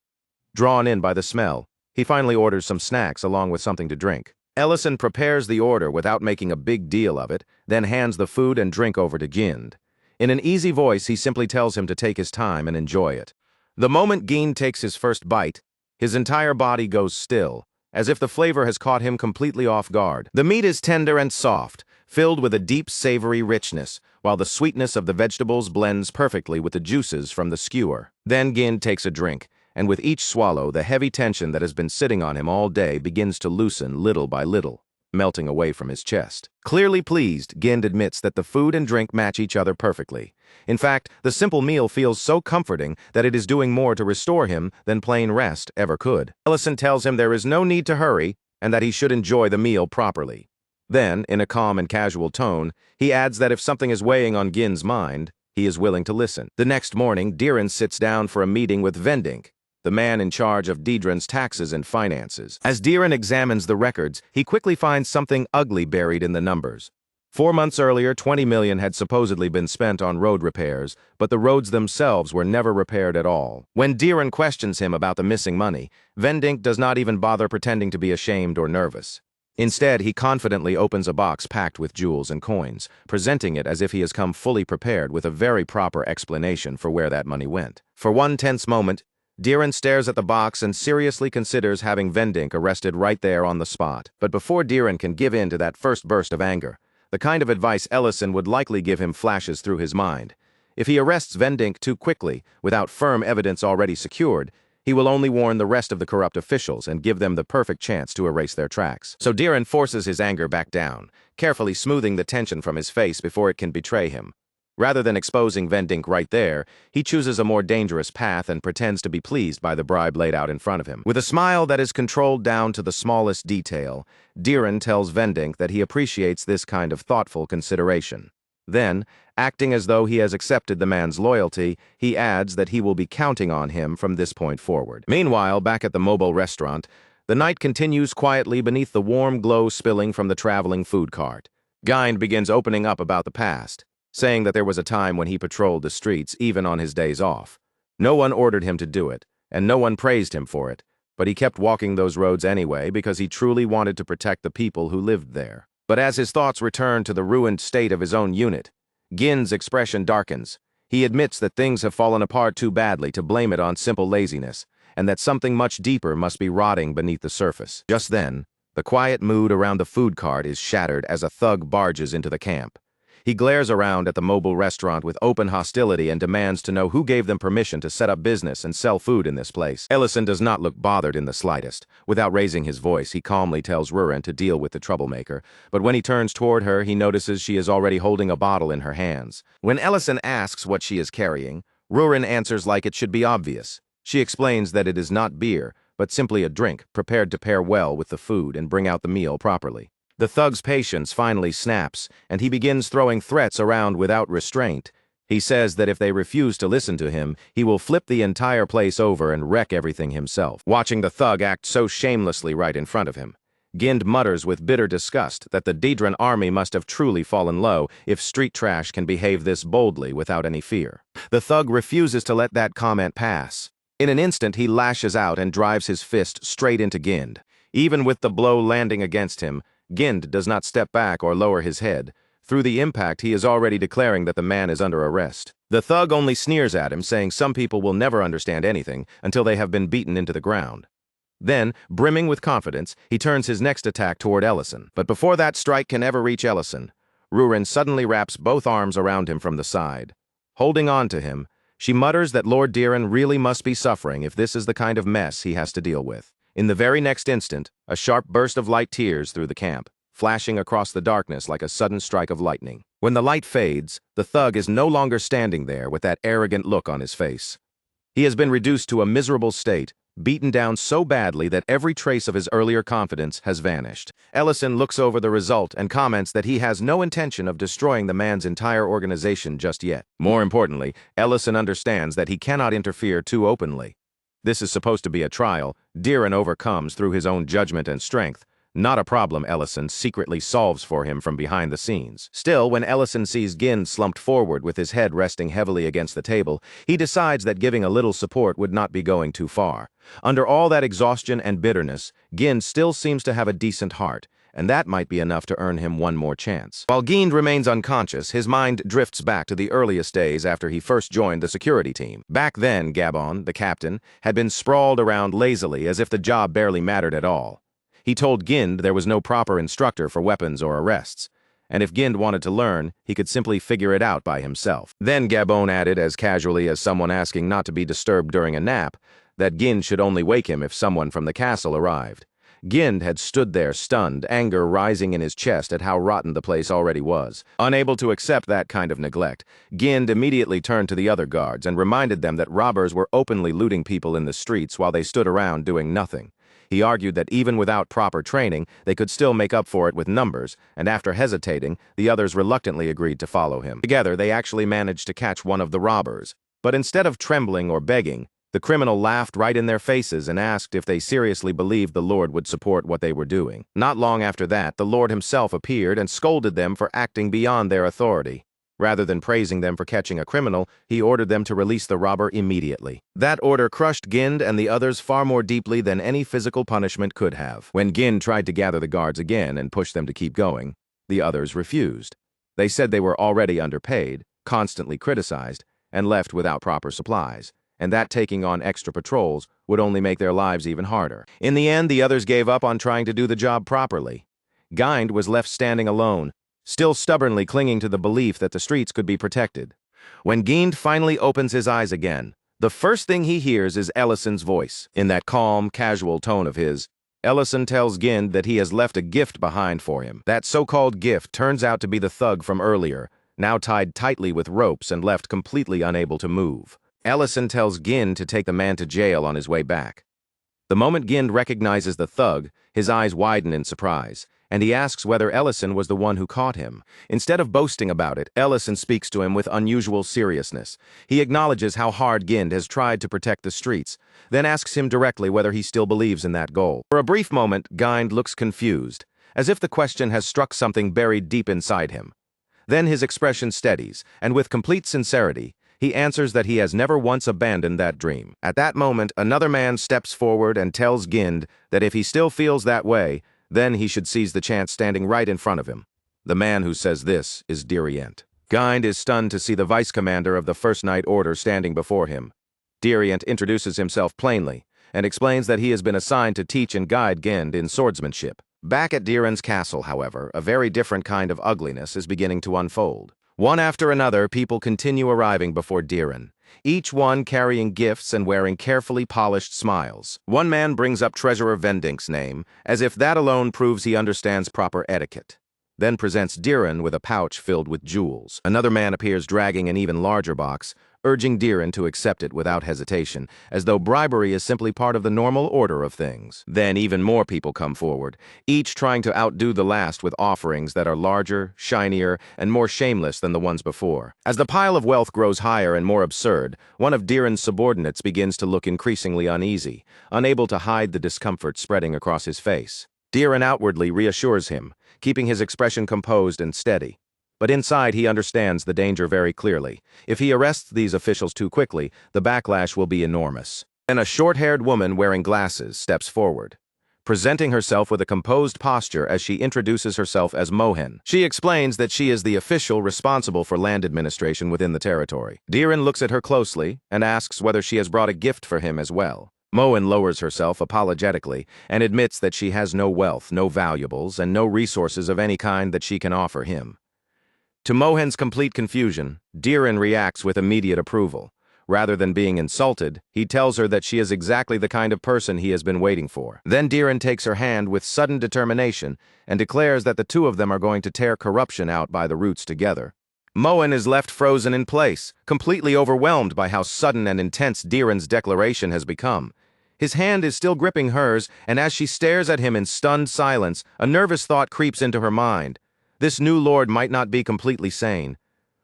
[SPEAKER 1] Drawn in by the smell, he finally orders some snacks along with something to drink. Ellison prepares the order without making a big deal of it, then hands the food and drink over to Gind. In an easy voice, he simply tells him to take his time and enjoy it. The moment Gind takes his first bite, his entire body goes still, as if the flavor has caught him completely off guard. The meat is tender and soft, filled with a deep savory richness, while the sweetness of the vegetables blends perfectly with the juices from the skewer. Then Gind takes a drink, and with each swallow, the heavy tension that has been sitting on him all day begins to loosen little by little, melting away from his chest. Clearly pleased, Gind admits that the food and drink match each other perfectly. In fact, the simple meal feels so comforting that it is doing more to restore him than plain rest ever could. Ellison tells him there is no need to hurry and that he should enjoy the meal properly. Then, in a calm and casual tone, he adds that if something is weighing on Gind's mind, he is willing to listen. The next morning, Diren sits down for a meeting with Vendink, the man in charge of Didran's taxes and finances. As Diren examines the records, he quickly finds something ugly buried in the numbers. 4 months earlier, 20 million had supposedly been spent on road repairs, but the roads themselves were never repaired at all. When Diren questions him about the missing money, Vendink does not even bother pretending to be ashamed or nervous. Instead, he confidently opens a box packed with jewels and coins, presenting it as if he has come fully prepared with a very proper explanation for where that money went. For one tense moment, Diren stares at the box and seriously considers having Vendink arrested right there on the spot. But before Diren can give in to that first burst of anger, the kind of advice Ellison would likely give him flashes through his mind. If he arrests Vendink too quickly, without firm evidence already secured, he will only warn the rest of the corrupt officials and give them the perfect chance to erase their tracks. So Diren forces his anger back down, carefully smoothing the tension from his face before it can betray him. Rather than exposing Vendink right there, he chooses a more dangerous path and pretends to be pleased by the bribe laid out in front of him. With a smile that is controlled down to the smallest detail, Diren tells Vendink that he appreciates this kind of thoughtful consideration. Then, acting as though he has accepted the man's loyalty, he adds that he will be counting on him from this point forward. Meanwhile, back at the mobile restaurant, the night continues quietly beneath the warm glow spilling from the traveling food cart. Gind begins opening up about the past, saying that there was a time when he patrolled the streets even on his days off. No one ordered him to do it, and no one praised him for it, but he kept walking those roads anyway because he truly wanted to protect the people who lived there. But as his thoughts return to the ruined state of his own unit, Gind's expression darkens. He admits that things have fallen apart too badly to blame it on simple laziness, and that something much deeper must be rotting beneath the surface. Just then, the quiet mood around the food cart is shattered as a thug barges into the camp. He glares around at the mobile restaurant with open hostility and demands to know who gave them permission to set up business and sell food in this place. Ellison does not look bothered in the slightest. Without raising his voice, he calmly tells Rurin to deal with the troublemaker, but when he turns toward her, he notices she is already holding a bottle in her hands. When Ellison asks what she is carrying, Rurin answers like it should be obvious. She explains that it is not beer, but simply a drink prepared to pair well with the food and bring out the meal properly. The thug's patience finally snaps, and he begins throwing threats around without restraint. He says that if they refuse to listen to him, he will flip the entire place over and wreck everything himself. Watching the thug act so shamelessly right in front of him, Gind mutters with bitter disgust that the Didran army must have truly fallen low if street trash can behave this boldly without any fear. The thug refuses to let that comment pass. In an instant, he lashes out and drives his fist straight into Gind. Even with the blow landing against him, Gind does not step back or lower his head. Through the impact, he is already declaring that the man is under arrest. The thug only sneers at him, saying some people will never understand anything until they have been beaten into the ground. Then, brimming with confidence, he turns his next attack toward Ellison. But before that strike can ever reach Ellison, Rurin suddenly wraps both arms around him from the side. Holding on to him, she mutters that Lord Diren really must be suffering if this is the kind of mess he has to deal with. In the very next instant, a sharp burst of light tears through the camp, flashing across the darkness like a sudden strike of lightning. When the light fades, the thug is no longer standing there with that arrogant look on his face. He has been reduced to a miserable state, beaten down so badly that every trace of his earlier confidence has vanished. Ellison looks over the result and comments that he has no intention of destroying the man's entire organization just yet. More importantly, Ellison understands that he cannot interfere too openly. This is supposed to be a trial Diren overcomes through his own judgment and strength, not a problem Ellison secretly solves for him from behind the scenes. Still, when Ellison sees Gin slumped forward with his head resting heavily against the table, he decides that giving a little support would not be going too far. Under all that exhaustion and bitterness, Gin still seems to have a decent heart, and that might be enough to earn him one more chance. While Gind remains unconscious, his mind drifts back to the earliest days after he first joined the security team. Back then, Gabon, the captain, had been sprawled around lazily as if the job barely mattered at all. He told Gind there was no proper instructor for weapons or arrests, and if Gind wanted to learn, he could simply figure it out by himself. Then Gabon added, as casually as someone asking not to be disturbed during a nap, that Gind should only wake him if someone from the castle arrived. Gind had stood there stunned, anger rising in his chest at how rotten the place already was. Unable to accept that kind of neglect, Gind immediately turned to the other guards and reminded them that robbers were openly looting people in the streets while they stood around doing nothing. He argued that even without proper training, they could still make up for it with numbers, and after hesitating, the others reluctantly agreed to follow him. Together, they actually managed to catch one of the robbers. But instead of trembling or begging, the criminal laughed right in their faces and asked if they seriously believed the Lord would support what they were doing. Not long after that, the Lord himself appeared and scolded them for acting beyond their authority. Rather than praising them for catching a criminal, he ordered them to release the robber immediately. That order crushed Gind and the others far more deeply than any physical punishment could have. When Gind tried to gather the guards again and push them to keep going, the others refused. They said they were already underpaid, constantly criticized, and left without proper supplies, and that taking on extra patrols would only make their lives even harder. In the end, the others gave up on trying to do the job properly. Gind was left standing alone, still stubbornly clinging to the belief that the streets could be protected. When Gind finally opens his eyes again, the first thing he hears is Ellison's voice. In that calm, casual tone of his, Ellison tells Gind that he has left a gift behind for him. That so-called gift turns out to be the thug from earlier, now tied tightly with ropes and left completely unable to move. Ellison tells Gind to take the man to jail on his way back. The moment Gind recognizes the thug, his eyes widen in surprise, and he asks whether Ellison was the one who caught him. Instead of boasting about it, Ellison speaks to him with unusual seriousness. He acknowledges how hard Gind has tried to protect the streets, then asks him directly whether he still believes in that goal. For a brief moment, Gind looks confused, as if the question has struck something buried deep inside him. Then his expression steadies, and with complete sincerity, he answers that he has never once abandoned that dream. At that moment, another man steps forward and tells Gind that if he still feels that way, then he should seize the chance standing right in front of him. The man who says this is Dirient. Gind is stunned to see the vice commander of the First Night Order standing before him. Dirient introduces himself plainly and explains that he has been assigned to teach and guide Gind in swordsmanship. Back at Diren's castle, however, a very different kind of ugliness is beginning to unfold. One after another, people continue arriving before Diren, each one carrying gifts and wearing carefully polished smiles. One man brings up Treasurer Vendink's name, as if that alone proves he understands proper etiquette, then presents Diren with a pouch filled with jewels. Another man appears dragging an even larger box, urging Diren to accept it without hesitation, as though bribery is simply part of the normal order of things. Then even more people come forward, each trying to outdo the last with offerings that are larger, shinier, and more shameless than the ones before. As the pile of wealth grows higher and more absurd, one of Diren's subordinates begins to look increasingly uneasy, unable to hide the discomfort spreading across his face. Diren outwardly reassures him, keeping his expression composed and steady. But inside, he understands the danger very clearly. If he arrests these officials too quickly, the backlash will be enormous. Then a short-haired woman wearing glasses steps forward, presenting herself with a composed posture as she introduces herself as Mohen. She explains that she is the official responsible for land administration within the territory. Diren looks at her closely and asks whether she has brought a gift for him as well. Mohen lowers herself apologetically and admits that she has no wealth, no valuables, and no resources of any kind that she can offer him. To Mohen's complete confusion, Diren reacts with immediate approval. Rather than being insulted, he tells her that she is exactly the kind of person he has been waiting for. Then Diren takes her hand with sudden determination and declares that the two of them are going to tear corruption out by the roots together. Moen is left frozen in place, completely overwhelmed by how sudden and intense Diren's declaration has become. His hand is still gripping hers, and as she stares at him in stunned silence, a nervous thought creeps into her mind. This new lord might not be completely sane.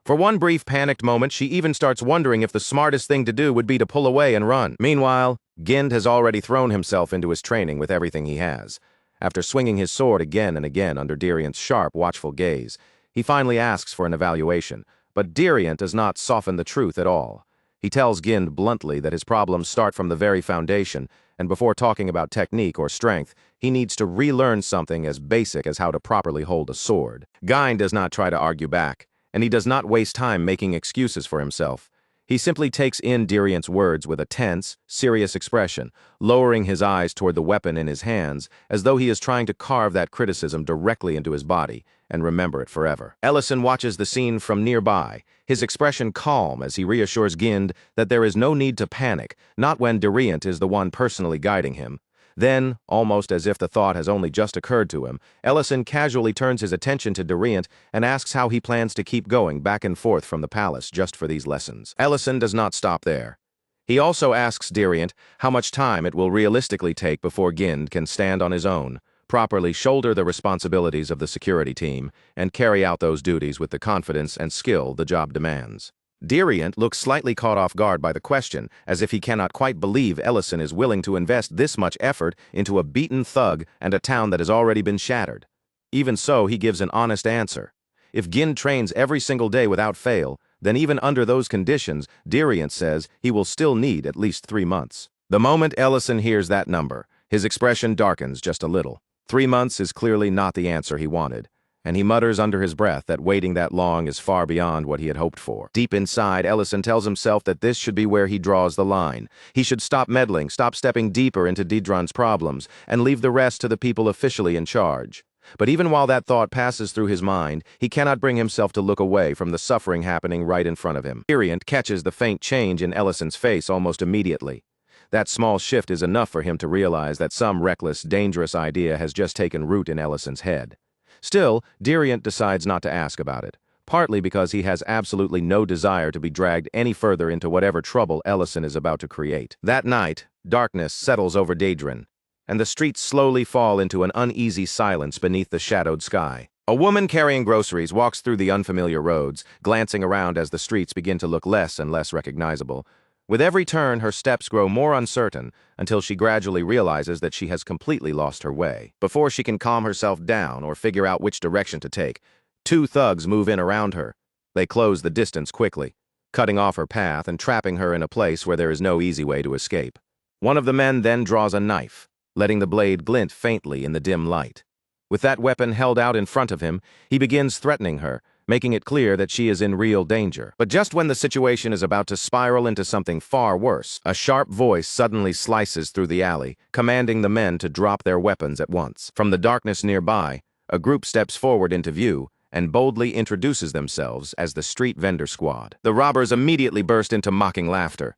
[SPEAKER 1] For one brief panicked moment, she even starts wondering if the smartest thing to do would be to pull away and run. Meanwhile, Gind has already thrown himself into his training with everything he has. After swinging his sword again and again under Dirient's sharp, watchful gaze, he finally asks for an evaluation, but Dirient does not soften the truth at all. He tells Gind bluntly that his problems start from the very foundation, and before talking about technique or strength, he needs to relearn something as basic as how to properly hold a sword. Gind does not try to argue back, and he does not waste time making excuses for himself. He simply takes in Dirient's words with a tense, serious expression, lowering his eyes toward the weapon in his hands, as though he is trying to carve that criticism directly into his body and remember it forever. Ellison watches the scene from nearby, his expression calm as he reassures Gind that there is no need to panic, not when Dirient is the one personally guiding him. Then, almost as if the thought has only just occurred to him, Ellison casually turns his attention to Dirient and asks how he plans to keep going back and forth from the palace just for these lessons. Ellison does not stop there. He also asks Dirient how much time it will realistically take before Gind can stand on his own, properly shoulder the responsibilities of the security team, and carry out those duties with the confidence and skill the job demands. Dirient looks slightly caught off guard by the question, as if he cannot quite believe Ellison is willing to invest this much effort into a beaten thug and a town that has already been shattered. Even so, he gives an honest answer. If Gind trains every single day without fail, then even under those conditions, Dirient says he will still need at least 3 months. The moment Ellison hears that number, his expression darkens just a little. 3 months is clearly not the answer he wanted, and he mutters under his breath that waiting that long is far beyond what he had hoped for. Deep inside, Ellison tells himself that this should be where he draws the line. He should stop meddling, stop stepping deeper into Didron's problems, and leave the rest to the people officially in charge. But even while that thought passes through his mind, he cannot bring himself to look away from the suffering happening right in front of him. Dirient catches the faint change in Ellison's face almost immediately. That small shift is enough for him to realize that some reckless, dangerous idea has just taken root in Ellison's head. Still, Dirient decides not to ask about it, partly because he has absolutely no desire to be dragged any further into whatever trouble Ellison is about to create. That night, darkness settles over Daedrin, and the streets slowly fall into an uneasy silence beneath the shadowed sky. A woman carrying groceries walks through the unfamiliar roads, glancing around as the streets begin to look less and less recognizable. With every turn, her steps grow more uncertain until she gradually realizes that she has completely lost her way. Before she can calm herself down or figure out which direction to take, 2 thugs move in around her. They close the distance quickly, cutting off her path and trapping her in a place where there is no easy way to escape. One of the men then draws a knife, letting the blade glint faintly in the dim light. With that weapon held out in front of him, he begins threatening her, making it clear that she is in real danger. But just when the situation is about to spiral into something far worse, a sharp voice suddenly slices through the alley, commanding the men to drop their weapons at once. From the darkness nearby, a group steps forward into view and boldly introduces themselves as the Street Vendor Squad. The robbers immediately burst into mocking laughter.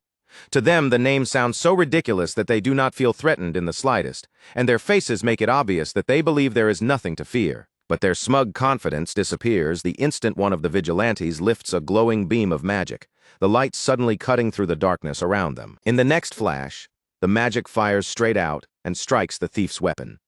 [SPEAKER 1] To them, the name sounds so ridiculous that they do not feel threatened in the slightest, and their faces make it obvious that they believe there is nothing to fear. But their smug confidence disappears the instant one of the vigilantes lifts a glowing beam of magic, the light suddenly cutting through the darkness around them. In the next flash, the magic fires straight out and strikes the thief's weapon.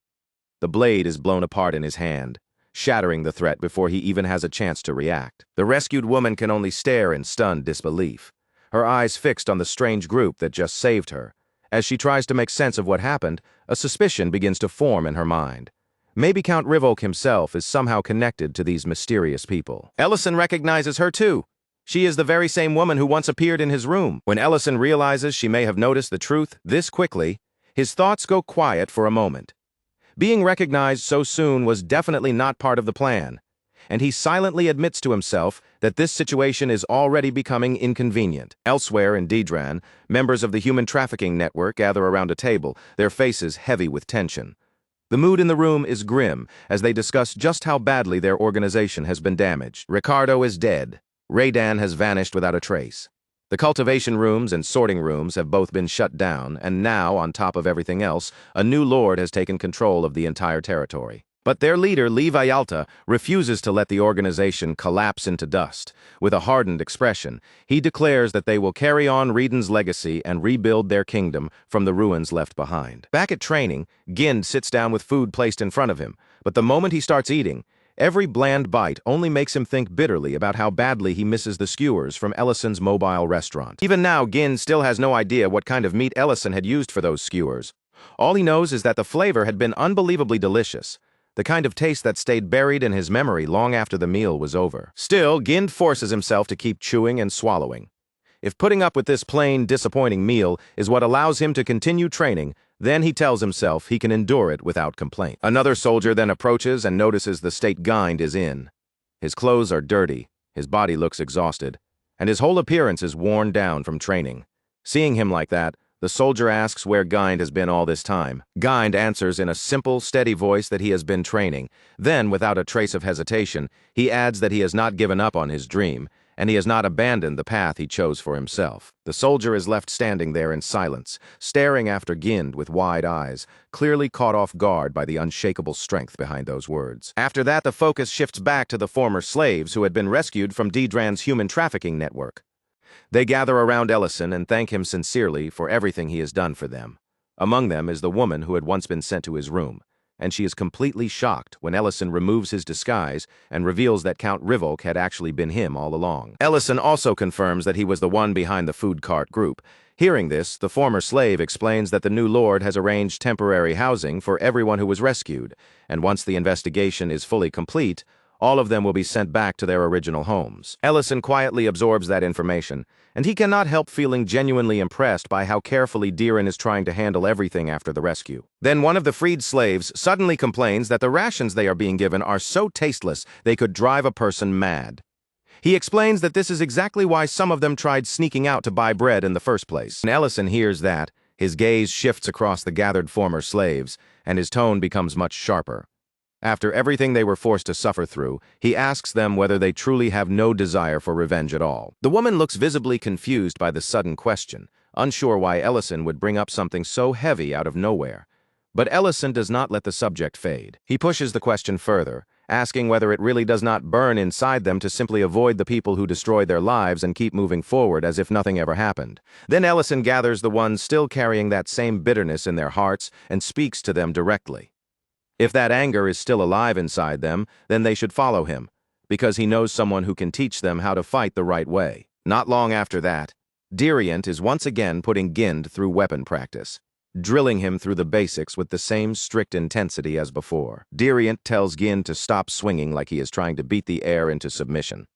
[SPEAKER 1] The blade is blown apart in his hand, shattering the threat before he even has a chance to react. The rescued woman can only stare in stunned disbelief, her eyes fixed on the strange group that just saved her. As she tries to make sense of what happened, a suspicion begins to form in her mind. Maybe Count Rivok himself is somehow connected to these mysterious people. Ellison recognizes her too. She is the very same woman who once appeared in his room. When Ellison realizes she may have noticed the truth this quickly, his thoughts go quiet for a moment. Being recognized so soon was definitely not part of the plan, and he silently admits to himself that this situation is already becoming inconvenient. Elsewhere in Daedrin, members of the human trafficking network gather around a table, their faces heavy with tension. The mood in the room is grim as they discuss just how badly their organization has been damaged. Ricardo is dead. Raydan has vanished without a trace. The cultivation rooms and sorting rooms have both been shut down, and now, on top of everything else, a new lord has taken control of the entire territory. But their leader, Yahello, refuses to let the organization collapse into dust. With a hardened expression, he declares that they will carry on Rieden's legacy and rebuild their kingdom from the ruins left behind. Back at training, Gind sits down with food placed in front of him, but the moment he starts eating, every bland bite only makes him think bitterly about how badly he misses the skewers from Ellison's mobile restaurant. Even now, Gind still has no idea what kind of meat Ellison had used for those skewers. All he knows is that the flavor had been unbelievably delicious, the kind of taste that stayed buried in his memory long after the meal was over. Still, Gind forces himself to keep chewing and swallowing. If putting up with this plain, disappointing meal is what allows him to continue training, then he tells himself he can endure it without complaint. Another soldier then approaches and notices the state Gind is in. His clothes are dirty, his body looks exhausted, and his whole appearance is worn down from training. Seeing him like that, the soldier asks where Gind has been all this time. Gind answers in a simple, steady voice that he has been training. Then, without a trace of hesitation, he adds that he has not given up on his dream, and he has not abandoned the path he chose for himself. The soldier is left standing there in silence, staring after Gind with wide eyes, clearly caught off guard by the unshakable strength behind those words. After that, the focus shifts back to the former slaves who had been rescued from Dran's human trafficking network. They gather around Ellison and thank him sincerely for everything he has done for them. Among them is the woman who had once been sent to his room, and she is completely shocked when Ellison removes his disguise and reveals that Count Rivolk had actually been him all along. Ellison also confirms that he was the one behind the food cart group. Hearing this, the former slave explains that the new lord has arranged temporary housing for everyone who was rescued, and once the investigation is fully complete, all of them will be sent back to their original homes. Ellison quietly absorbs that information, and he cannot help feeling genuinely impressed by how carefully Dran is trying to handle everything after the rescue. Then one of the freed slaves suddenly complains that the rations they are being given are so tasteless they could drive a person mad. He explains that this is exactly why some of them tried sneaking out to buy bread in the first place. When Ellison hears that, his gaze shifts across the gathered former slaves, and his tone becomes much sharper. After everything they were forced to suffer through, he asks them whether they truly have no desire for revenge at all. The woman looks visibly confused by the sudden question, unsure why Ellison would bring up something so heavy out of nowhere. But Ellison does not let the subject fade. He pushes the question further, asking whether it really does not burn inside them to simply avoid the people who destroyed their lives and keep moving forward as if nothing ever happened. Then Ellison gathers the ones still carrying that same bitterness in their hearts and speaks to them directly. If that anger is still alive inside them, then they should follow him, because he knows someone who can teach them how to fight the right way. Not long after that, Dran is once again putting Gind through weapon practice, drilling him through the basics with the same strict intensity as before. Dran tells Gind to stop swinging like he is trying to beat the air into submission.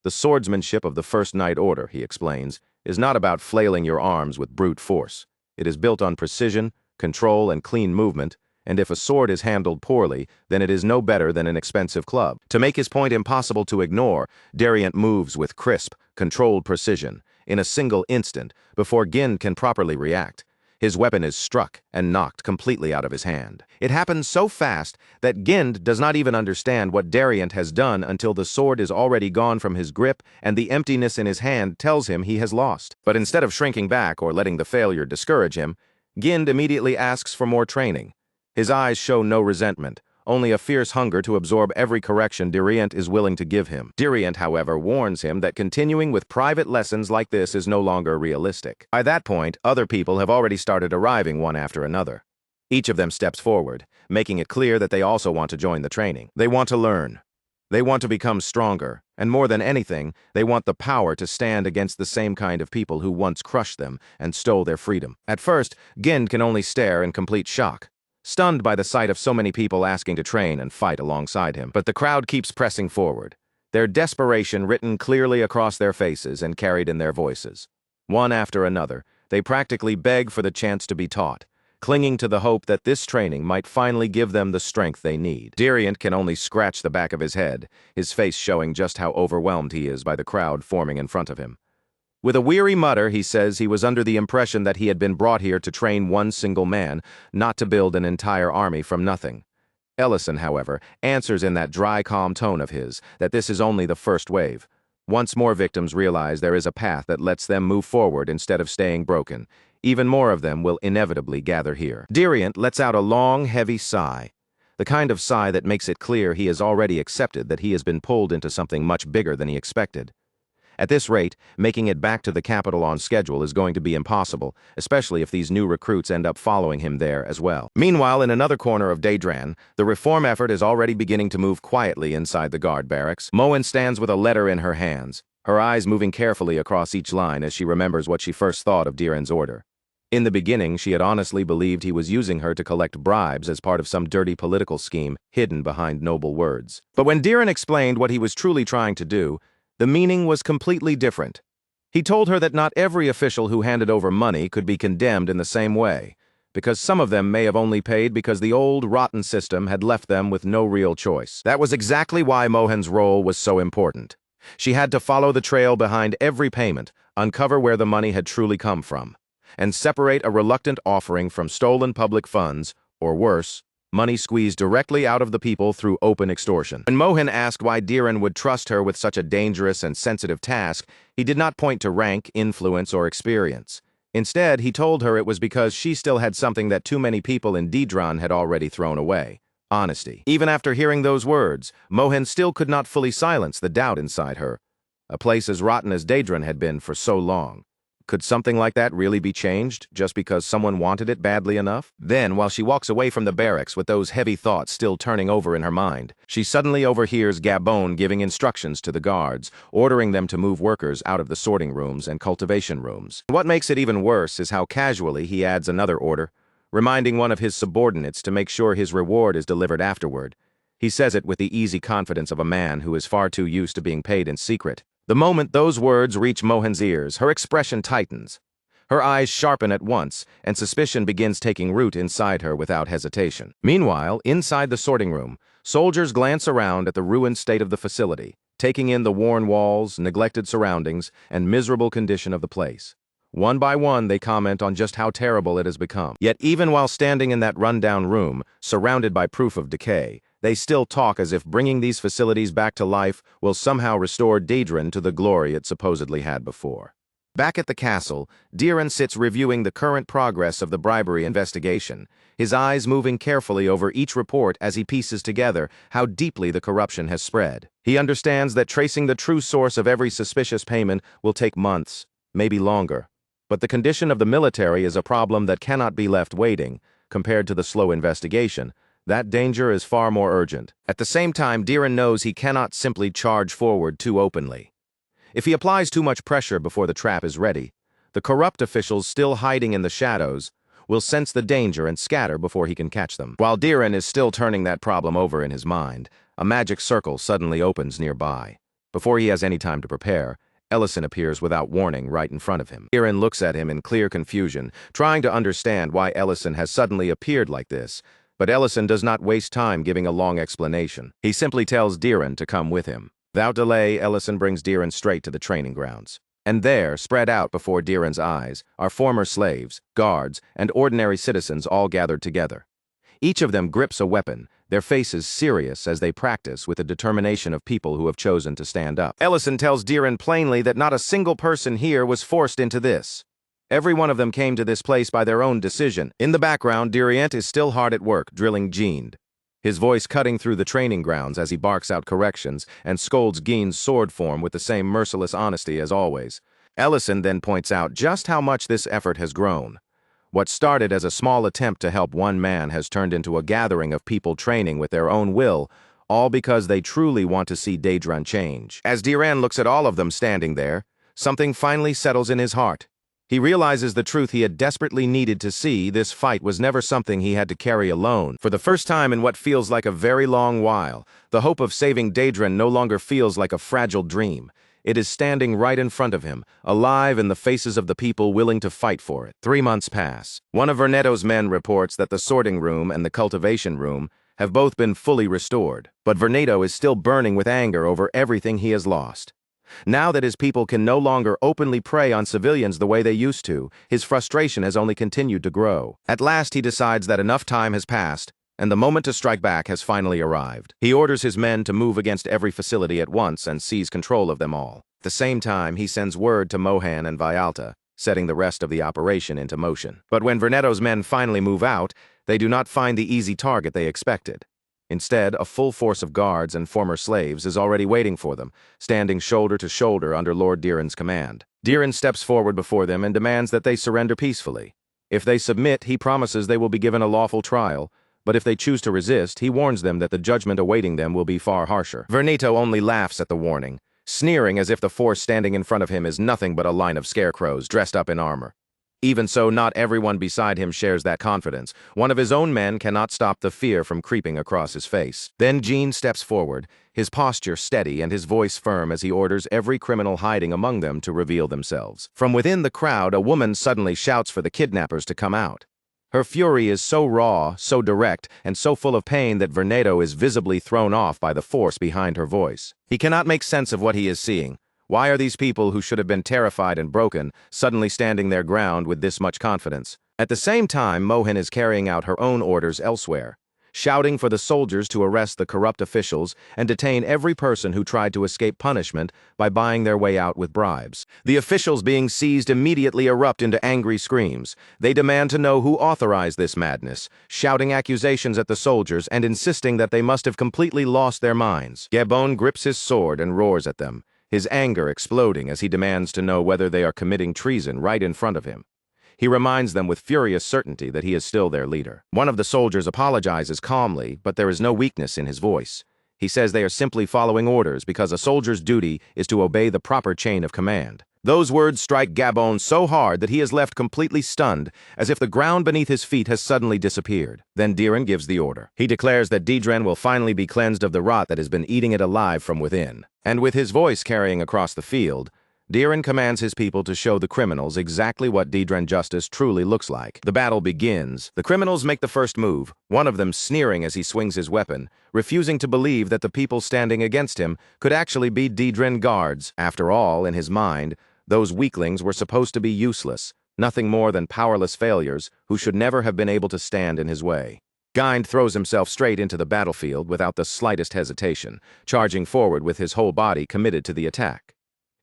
[SPEAKER 1] The swordsmanship of the First Knight Order, he explains, is not about flailing your arms with brute force. It is built on precision, control, and clean movement, and if a sword is handled poorly, then it is no better than an expensive club. To make his point impossible to ignore, Dran moves with crisp, controlled precision, in a single instant, before Gind can properly react. His weapon is struck and knocked completely out of his hand. It happens so fast that Gind does not even understand what Dran has done until the sword is already gone from his grip and the emptiness in his hand tells him he has lost. But instead of shrinking back or letting the failure discourage him, Gind immediately asks for more training. His eyes show no resentment, only a fierce hunger to absorb every correction Dran is willing to give him. Dran, however, warns him that continuing with private lessons like this is no longer realistic. By that point, other people have already started arriving one after another. Each of them steps forward, making it clear that they also want to join the training. They want to learn. They want to become stronger, and more than anything, they want the power to stand against the same kind of people who once crushed them and stole their freedom. At first, Gind can only stare in complete shock, stunned by the sight of so many people asking to train and fight alongside him. But the crowd keeps pressing forward, their desperation written clearly across their faces and carried in their voices. One after another, they practically beg for the chance to be taught, clinging to the hope that this training might finally give them the strength they need. Dran can only scratch the back of his head, his face showing just how overwhelmed he is by the crowd forming in front of him. With a weary mutter, he says he was under the impression that he had been brought here to train one single man, not to build an entire army from nothing. Ellison, however, answers in that dry, calm tone of his that this is only the first wave. Once more victims realize there is a path that lets them move forward instead of staying broken, even more of them will inevitably gather here. Diriant lets out a long, heavy sigh, the kind of sigh that makes it clear he has already accepted that he has been pulled into something much bigger than he expected. At this rate, making it back to the capital on schedule is going to be impossible, especially if these new recruits end up following him there as well. Meanwhile, in another corner of Daedran, the reform effort is already beginning to move quietly inside the guard barracks. Moen stands with a letter in her hands, her eyes moving carefully across each line as she remembers what she first thought of Diran's order. In the beginning, she had honestly believed he was using her to collect bribes as part of some dirty political scheme hidden behind noble words. But when Diran explained what he was truly trying to do, the meaning was completely different. He told her that not every official who handed over money could be condemned in the same way, because some of them may have only paid because the old, rotten system had left them with no real choice. That was exactly why Mohen's role was so important. She had to follow the trail behind every payment, uncover where the money had truly come from, and separate a reluctant offering from stolen public funds, or worse, money squeezed directly out of the people through open extortion. When Mohen asked why Diran would trust her with such a dangerous and sensitive task, he did not point to rank, influence, or experience. Instead, he told her it was because she still had something that too many people in Daedran had already thrown away: honesty. Even after hearing those words, Mohen still could not fully silence the doubt inside her. A place as rotten as Daedran had been for so long. Could something like that really be changed just because someone wanted it badly enough? Then, while she walks away from the barracks with those heavy thoughts still turning over in her mind, she suddenly overhears Gabon giving instructions to the guards, ordering them to move workers out of the sorting rooms and cultivation rooms. What makes it even worse is how casually he adds another order, reminding one of his subordinates to make sure his reward is delivered afterward. He says it with the easy confidence of a man who is far too used to being paid in secret. The moment those words reach Mohen's ears, her expression tightens. Her eyes sharpen at once, and suspicion begins taking root inside her without hesitation. Meanwhile, inside the sorting room, soldiers glance around at the ruined state of the facility, taking in the worn walls, neglected surroundings, and miserable condition of the place. One by one, they comment on just how terrible it has become. Yet even while standing in that rundown room, surrounded by proof of decay, they still talk as if bringing these facilities back to life will somehow restore Daedran to the glory it supposedly had before. Back at the castle, Diran sits reviewing the current progress of the bribery investigation, his eyes moving carefully over each report as he pieces together how deeply the corruption has spread. He understands that tracing the true source of every suspicious payment will take months, maybe longer. But the condition of the military is a problem that cannot be left waiting. Compared to the slow investigation, that danger is far more urgent. At the same time, Diran knows he cannot simply charge forward too openly. If he applies too much pressure before the trap is ready, the corrupt officials still hiding in the shadows will sense the danger and scatter before he can catch them. While Diran is still turning that problem over in his mind, a magic circle suddenly opens nearby. Before he has any time to prepare, Ellison appears without warning right in front of him. Diran looks at him in clear confusion, trying to understand why Ellison has suddenly appeared like this. But Ellison does not waste time giving a long explanation. He simply tells Diran to come with him. Without delay, Ellison brings Diran straight to the training grounds. And there, spread out before Diran's eyes, are former slaves, guards, and ordinary citizens all gathered together. Each of them grips a weapon, their faces serious as they practice with the determination of people who have chosen to stand up. Ellison tells Diran plainly that not a single person here was forced into this. Every one of them came to this place by their own decision. In the background, Diriant is still hard at work, drilling Jeend, his voice cutting through the training grounds as he barks out corrections and scolds Geen's sword form with the same merciless honesty as always. Ellison then points out just how much this effort has grown. What started as a small attempt to help one man has turned into a gathering of people training with their own will, all because they truly want to see Daedran change. As Diran looks at all of them standing there, something finally settles in his heart. He realizes the truth he had desperately needed to see. This fight was never something he had to carry alone. For the first time in what feels like a very long while, the hope of saving Daedran no longer feels like a fragile dream. It is standing right in front of him, alive in the faces of the people willing to fight for it. 3 months pass. One of Vernetto's men reports that the sorting room and the cultivation room have both been fully restored, but Vernetto is still burning with anger over everything he has lost. Now that his people can no longer openly prey on civilians the way they used to, his frustration has only continued to grow. At last he decides that enough time has passed, and the moment to strike back has finally arrived. He orders his men to move against every facility at once and seize control of them all. At the same time, he sends word to Mohan and Vialta, setting the rest of the operation into motion. But when Vernetto's men finally move out, they do not find the easy target they expected. Instead, a full force of guards and former slaves is already waiting for them, standing shoulder to shoulder under Lord Diran's command. Diran steps forward before them and demands that they surrender peacefully. If they submit, he promises they will be given a lawful trial, but if they choose to resist, he warns them that the judgment awaiting them will be far harsher. Vernetto only laughs at the warning, sneering as if the force standing in front of him is nothing but a line of scarecrows dressed up in armor. Even so, not everyone beside him shares that confidence. One of his own men cannot stop the fear from creeping across his face. Then Jean steps forward, his posture steady and his voice firm as he orders every criminal hiding among them to reveal themselves. From within the crowd, a woman suddenly shouts for the kidnappers to come out. Her fury is so raw, so direct, and so full of pain that Vernetto is visibly thrown off by the force behind her voice. He cannot make sense of what he is seeing. Why are these people who should have been terrified and broken suddenly standing their ground with this much confidence? At the same time, Mohan is carrying out her own orders elsewhere, shouting for the soldiers to arrest the corrupt officials and detain every person who tried to escape punishment by buying their way out with bribes. The officials being seized immediately erupt into angry screams. They demand to know who authorized this madness, shouting accusations at the soldiers and insisting that they must have completely lost their minds. Gabon grips his sword and roars at them, his anger exploding as he demands to know whether they are committing treason right in front of him. He reminds them with furious certainty that he is still their leader. One of the soldiers apologizes calmly, but there is no weakness in his voice. He says they are simply following orders because a soldier's duty is to obey the proper chain of command. Those words strike Gabon so hard that he is left completely stunned, as if the ground beneath his feet has suddenly disappeared. Then Diran gives the order. He declares that Didren will finally be cleansed of the rot that has been eating it alive from within. And with his voice carrying across the field, Diran commands his people to show the criminals exactly what Didren justice truly looks like. The battle begins. The criminals make the first move, one of them sneering as he swings his weapon, refusing to believe that the people standing against him could actually be Didren guards. After all, in his mind, those weaklings were supposed to be useless, nothing more than powerless failures who should never have been able to stand in his way. Gind throws himself straight into the battlefield without the slightest hesitation, charging forward with his whole body committed to the attack.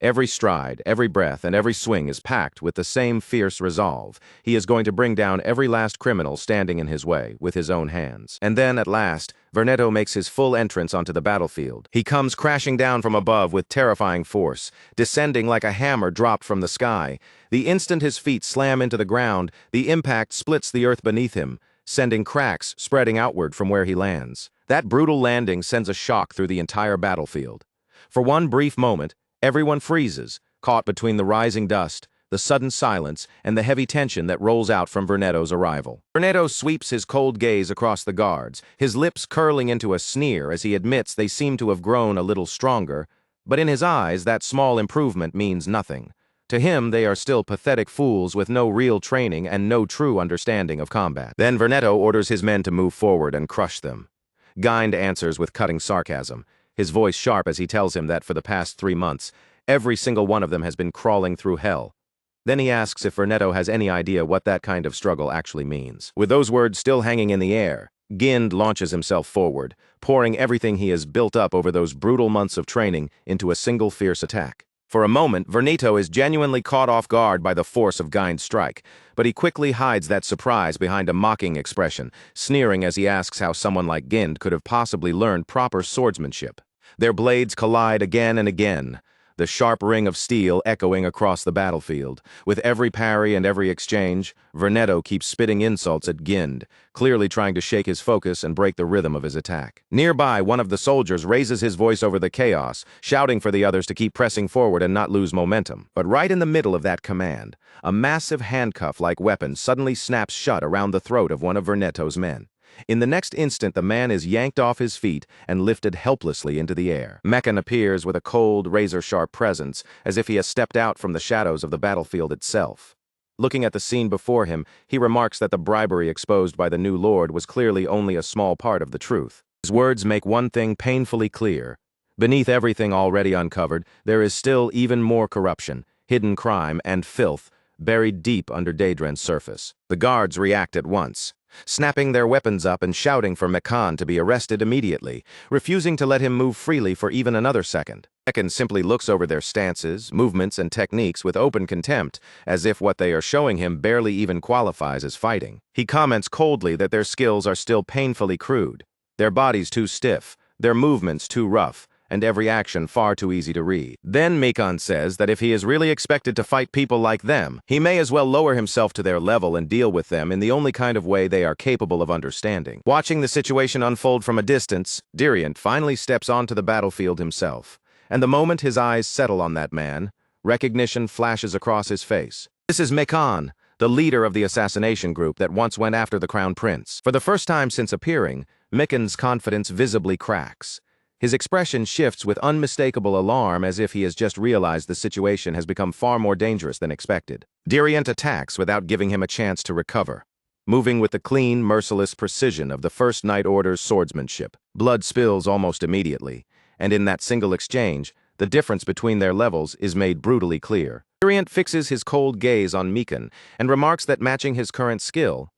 [SPEAKER 1] Every stride, every breath, and every swing is packed with the same fierce resolve. He is going to bring down every last criminal standing in his way with his own hands. And then, at last, Vernetto makes his full entrance onto the battlefield. He comes crashing down from above with terrifying force, descending like a hammer dropped from the sky. The instant his feet slam into the ground, the impact splits the earth beneath him, sending cracks spreading outward from where he lands. That brutal landing sends a shock through the entire battlefield. For one brief moment, everyone freezes, caught between the rising dust, the sudden silence, and the heavy tension that rolls out from Vernetto's arrival. Vernetto sweeps his cold gaze across the guards, his lips curling into a sneer as he admits they seem to have grown a little stronger, but in his eyes that small improvement means nothing. To him, they are still pathetic fools with no real training and no true understanding of combat. Then Vernetto orders his men to move forward and crush them. Gind answers with cutting sarcasm, his voice sharp as he tells him that for the past 3 months, every single one of them has been crawling through hell. Then he asks if Vernetto has any idea what that kind of struggle actually means. With those words still hanging in the air, Gind launches himself forward, pouring everything he has built up over those brutal months of training into a single fierce attack. For a moment, Vernetto is genuinely caught off guard by the force of Gind's strike, but he quickly hides that surprise behind a mocking expression, sneering as he asks how someone like Gind could have possibly learned proper swordsmanship. Their blades collide again and again, the sharp ring of steel echoing across the battlefield. With every parry and every exchange, Vernetto keeps spitting insults at Gind, clearly trying to shake his focus and break the rhythm of his attack. Nearby, one of the soldiers raises his voice over the chaos, shouting for the others to keep pressing forward and not lose momentum. But right in the middle of that command, a massive handcuff-like weapon suddenly snaps shut around the throat of one of Vernetto's men. In the next instant, the man is yanked off his feet and lifted helplessly into the air. Meccan appears with a cold, razor-sharp presence, as if he has stepped out from the shadows of the battlefield itself. Looking at the scene before him, he remarks that the bribery exposed by the new lord was clearly only a small part of the truth. His words make one thing painfully clear. Beneath everything already uncovered, there is still even more corruption, hidden crime, and filth buried deep under Daedren's surface. The guards react at once, snapping their weapons up and shouting for Meccan to be arrested immediately, refusing to let him move freely for even another second. Mekan simply looks over their stances, movements, and techniques with open contempt, as if what they are showing him barely even qualifies as fighting. He comments coldly that their skills are still painfully crude, their bodies too stiff, their movements too rough, and every action far too easy to read. Then Mekan says that if he is really expected to fight people like them, he may as well lower himself to their level and deal with them in the only kind of way they are capable of understanding. Watching the situation unfold from a distance, Diriant finally steps onto the battlefield himself. And the moment his eyes settle on that man, recognition flashes across his face. This is Mekan, the leader of the assassination group that once went after the Crown Prince. For the first time since appearing, Mekan's confidence visibly cracks. His expression shifts with unmistakable alarm as if he has just realized the situation has become far more dangerous than expected. Diriant attacks without giving him a chance to recover, moving with the clean, merciless precision of the First Night Order's swordsmanship. Blood spills almost immediately, and in that single exchange, the difference between their levels is made brutally clear. Diriant fixes his cold gaze on Mekan and remarks that matching his current skill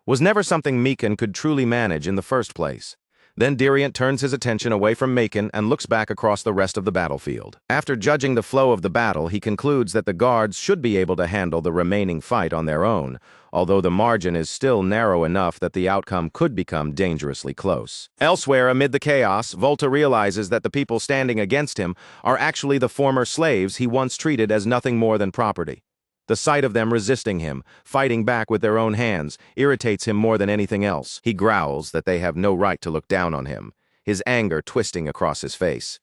[SPEAKER 1] was never something Mekan could truly manage in the first place. Then Diriant turns his attention away from Mekan and looks back across the rest of the battlefield. After judging the flow of the battle, he concludes that the guards should be able to handle the remaining fight on their own, although the margin is still narrow enough that the outcome could become dangerously close. Elsewhere, amid the chaos, Volta realizes that the people standing against him are actually the former slaves he once treated as nothing more than property. The sight of them resisting him, fighting back with their own hands, irritates him more than anything else. He growls that they have no right to look down on him, his anger twisting across his face.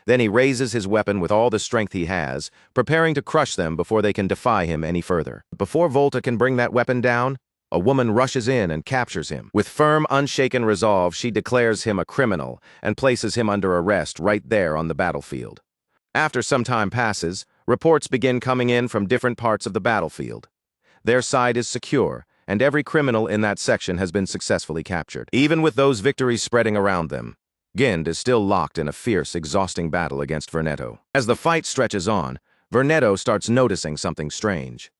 [SPEAKER 1] Then he raises his weapon with all the strength he has, preparing to crush them before they can defy him any further. Before Volta can bring that weapon down, a woman rushes in and captures him. With firm, unshaken resolve, she declares him a criminal and places him under arrest right there on the battlefield. After some time passes, reports begin coming in from different parts of the battlefield. Their side is secure, and every criminal in that section has been successfully captured. Even with those victories spreading around them, Gind is still locked in a fierce, exhausting battle against Vernetto. As the fight stretches on, Vernetto starts noticing something strange.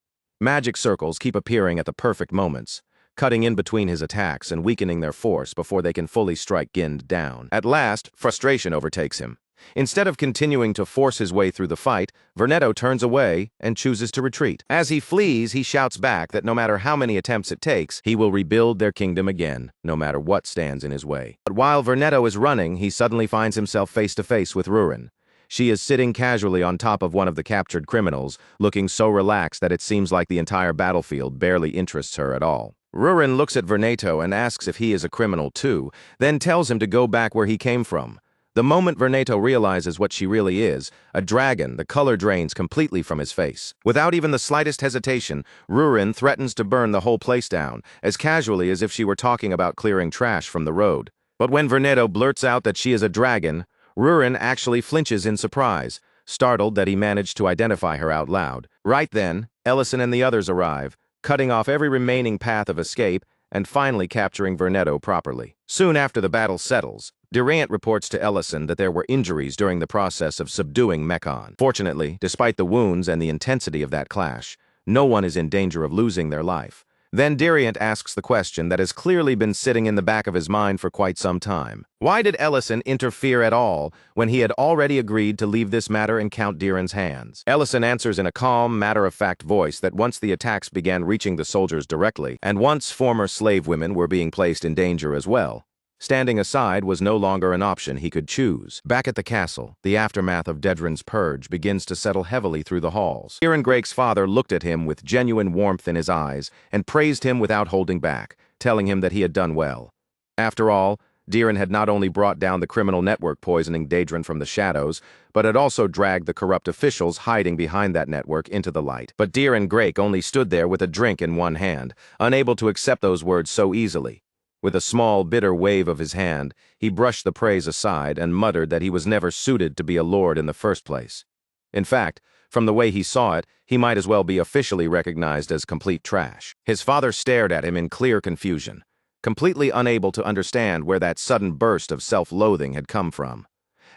[SPEAKER 1] Magic circles keep appearing at the perfect moments, cutting in between his attacks and weakening their force before they can fully strike Gind down. At last, frustration overtakes him. Instead of continuing to force his way through the fight, Vernetto turns away and chooses to retreat. As he flees, he shouts back that no matter how many attempts it takes, he will rebuild their kingdom again, no matter what stands in his way. But while Vernetto is running, he suddenly finds himself face to face with Rurin. She is sitting casually on top of one of the captured criminals, looking so relaxed that it seems like the entire battlefield barely interests her at all. Rurin looks at Vernetto and asks if he is a criminal too, then tells him to go back where he came from. The moment Vernetto realizes what she really is, a dragon, the color drains completely from his face. Without even the slightest hesitation, Rurin threatens to burn the whole place down, as casually as if she were talking about clearing trash from the road. But when Vernetto blurts out that she is a dragon, Rurin actually flinches in surprise, startled that he managed to identify her out loud. Right then, Ellison and the others arrive, cutting off every remaining path of escape and finally capturing Vernetto properly. Soon after the battle settles, Diriant reports to Ellison that there were injuries during the process of subduing Mekan. Fortunately, despite the wounds and the intensity of that clash, no one is in danger of losing their life. Then Diriant asks the question that has clearly been sitting in the back of his mind for quite some time. Why did Ellison interfere at all when he had already agreed to leave this matter in Count Diran's hands? Ellison answers in a calm, matter-of-fact voice that once the attacks began reaching the soldiers directly, and once former slave women were being placed in danger as well, standing aside was no longer an option he could choose. Back at the castle, the aftermath of Dedrin's purge begins to settle heavily through the halls. Diran Grake's father looked at him with genuine warmth in his eyes and praised him without holding back, telling him that he had done well. After all, Diran had not only brought down the criminal network poisoning Dedrin from the shadows, but had also dragged the corrupt officials hiding behind that network into the light. But Diran Grake only stood there with a drink in one hand, unable to accept those words so easily. With a small, bitter wave of his hand, he brushed the praise aside and muttered that he was never suited to be a lord in the first place. In fact, from the way he saw it, he might as well be officially recognized as complete trash. His father stared at him in clear confusion, completely unable to understand where that sudden burst of self-loathing had come from.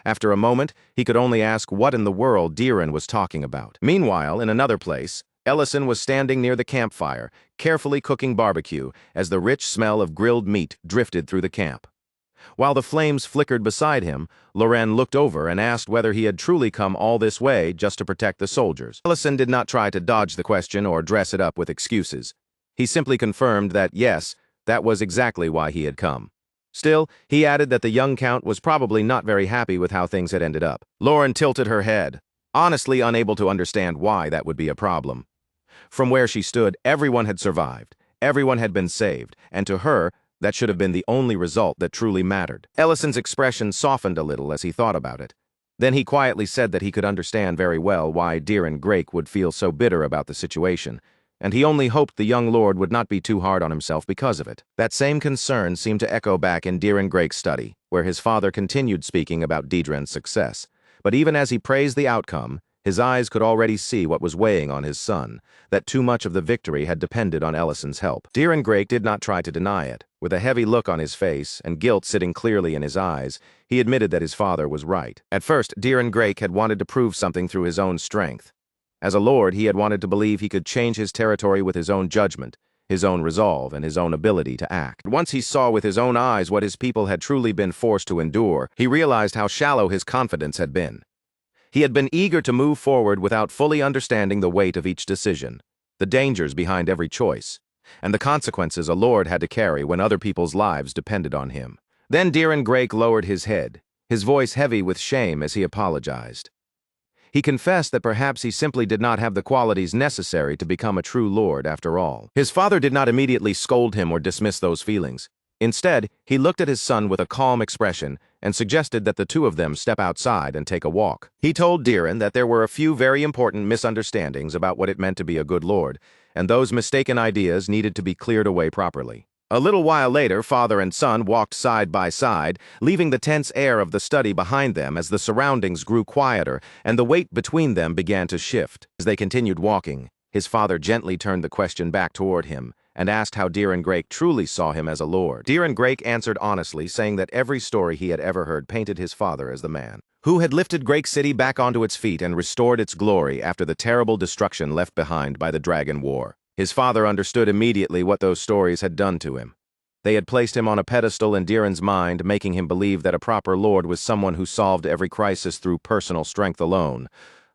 [SPEAKER 1] After a moment, he could only ask what in the world Diran was talking about. Meanwhile, in another place, Ellison was standing near the campfire, carefully cooking barbecue as the rich smell of grilled meat drifted through the camp. While the flames flickered beside him, Loren looked over and asked whether he had truly come all this way just to protect the soldiers. Ellison did not try to dodge the question or dress it up with excuses. He simply confirmed that, yes, that was exactly why he had come. Still, he added that the young count was probably not very happy with how things had ended up. Loren tilted her head, honestly unable to understand why that would be a problem. From where she stood, everyone had survived, everyone had been saved, and to her, that should have been the only result that truly mattered. Ellison's expression softened a little as he thought about it. Then he quietly said that he could understand very well why Diren Grake would feel so bitter about the situation, and he only hoped the young lord would not be too hard on himself because of it. That same concern seemed to echo back in Diren Grake's study, where his father continued speaking about Deidren's success. But even as he praised the outcome, his eyes could already see what was weighing on his son, that too much of the victory had depended on Ellison's help. Diren Grake did not try to deny it. With a heavy look on his face and guilt sitting clearly in his eyes, he admitted that his father was right. At first, Diren Grake had wanted to prove something through his own strength. As a lord, he had wanted to believe he could change his territory with his own judgment, his own resolve, and his own ability to act. Once he saw with his own eyes what his people had truly been forced to endure, he realized how shallow his confidence had been. He had been eager to move forward without fully understanding the weight of each decision, the dangers behind every choice, and the consequences a lord had to carry when other people's lives depended on him. Then Diren Grake lowered his head, his voice heavy with shame as he apologized. He confessed that perhaps he simply did not have the qualities necessary to become a true lord after all. His father did not immediately scold him or dismiss those feelings. Instead, he looked at his son with a calm expression and suggested that the two of them step outside and take a walk. He told Diren that there were a few very important misunderstandings about what it meant to be a good lord, and those mistaken ideas needed to be cleared away properly. A little while later, father and son walked side by side, leaving the tense air of the study behind them as the surroundings grew quieter and the weight between them began to shift. As they continued walking, his father gently turned the question back toward him and asked how Diren Grake truly saw him as a lord. Diren Grake answered honestly, saying that every story he had ever heard painted his father as the man who had lifted Grake City back onto its feet and restored its glory after the terrible destruction left behind by the Dragon War. His father understood immediately what those stories had done to him. They had placed him on a pedestal in Diren's mind, making him believe that a proper lord was someone who solved every crisis through personal strength alone.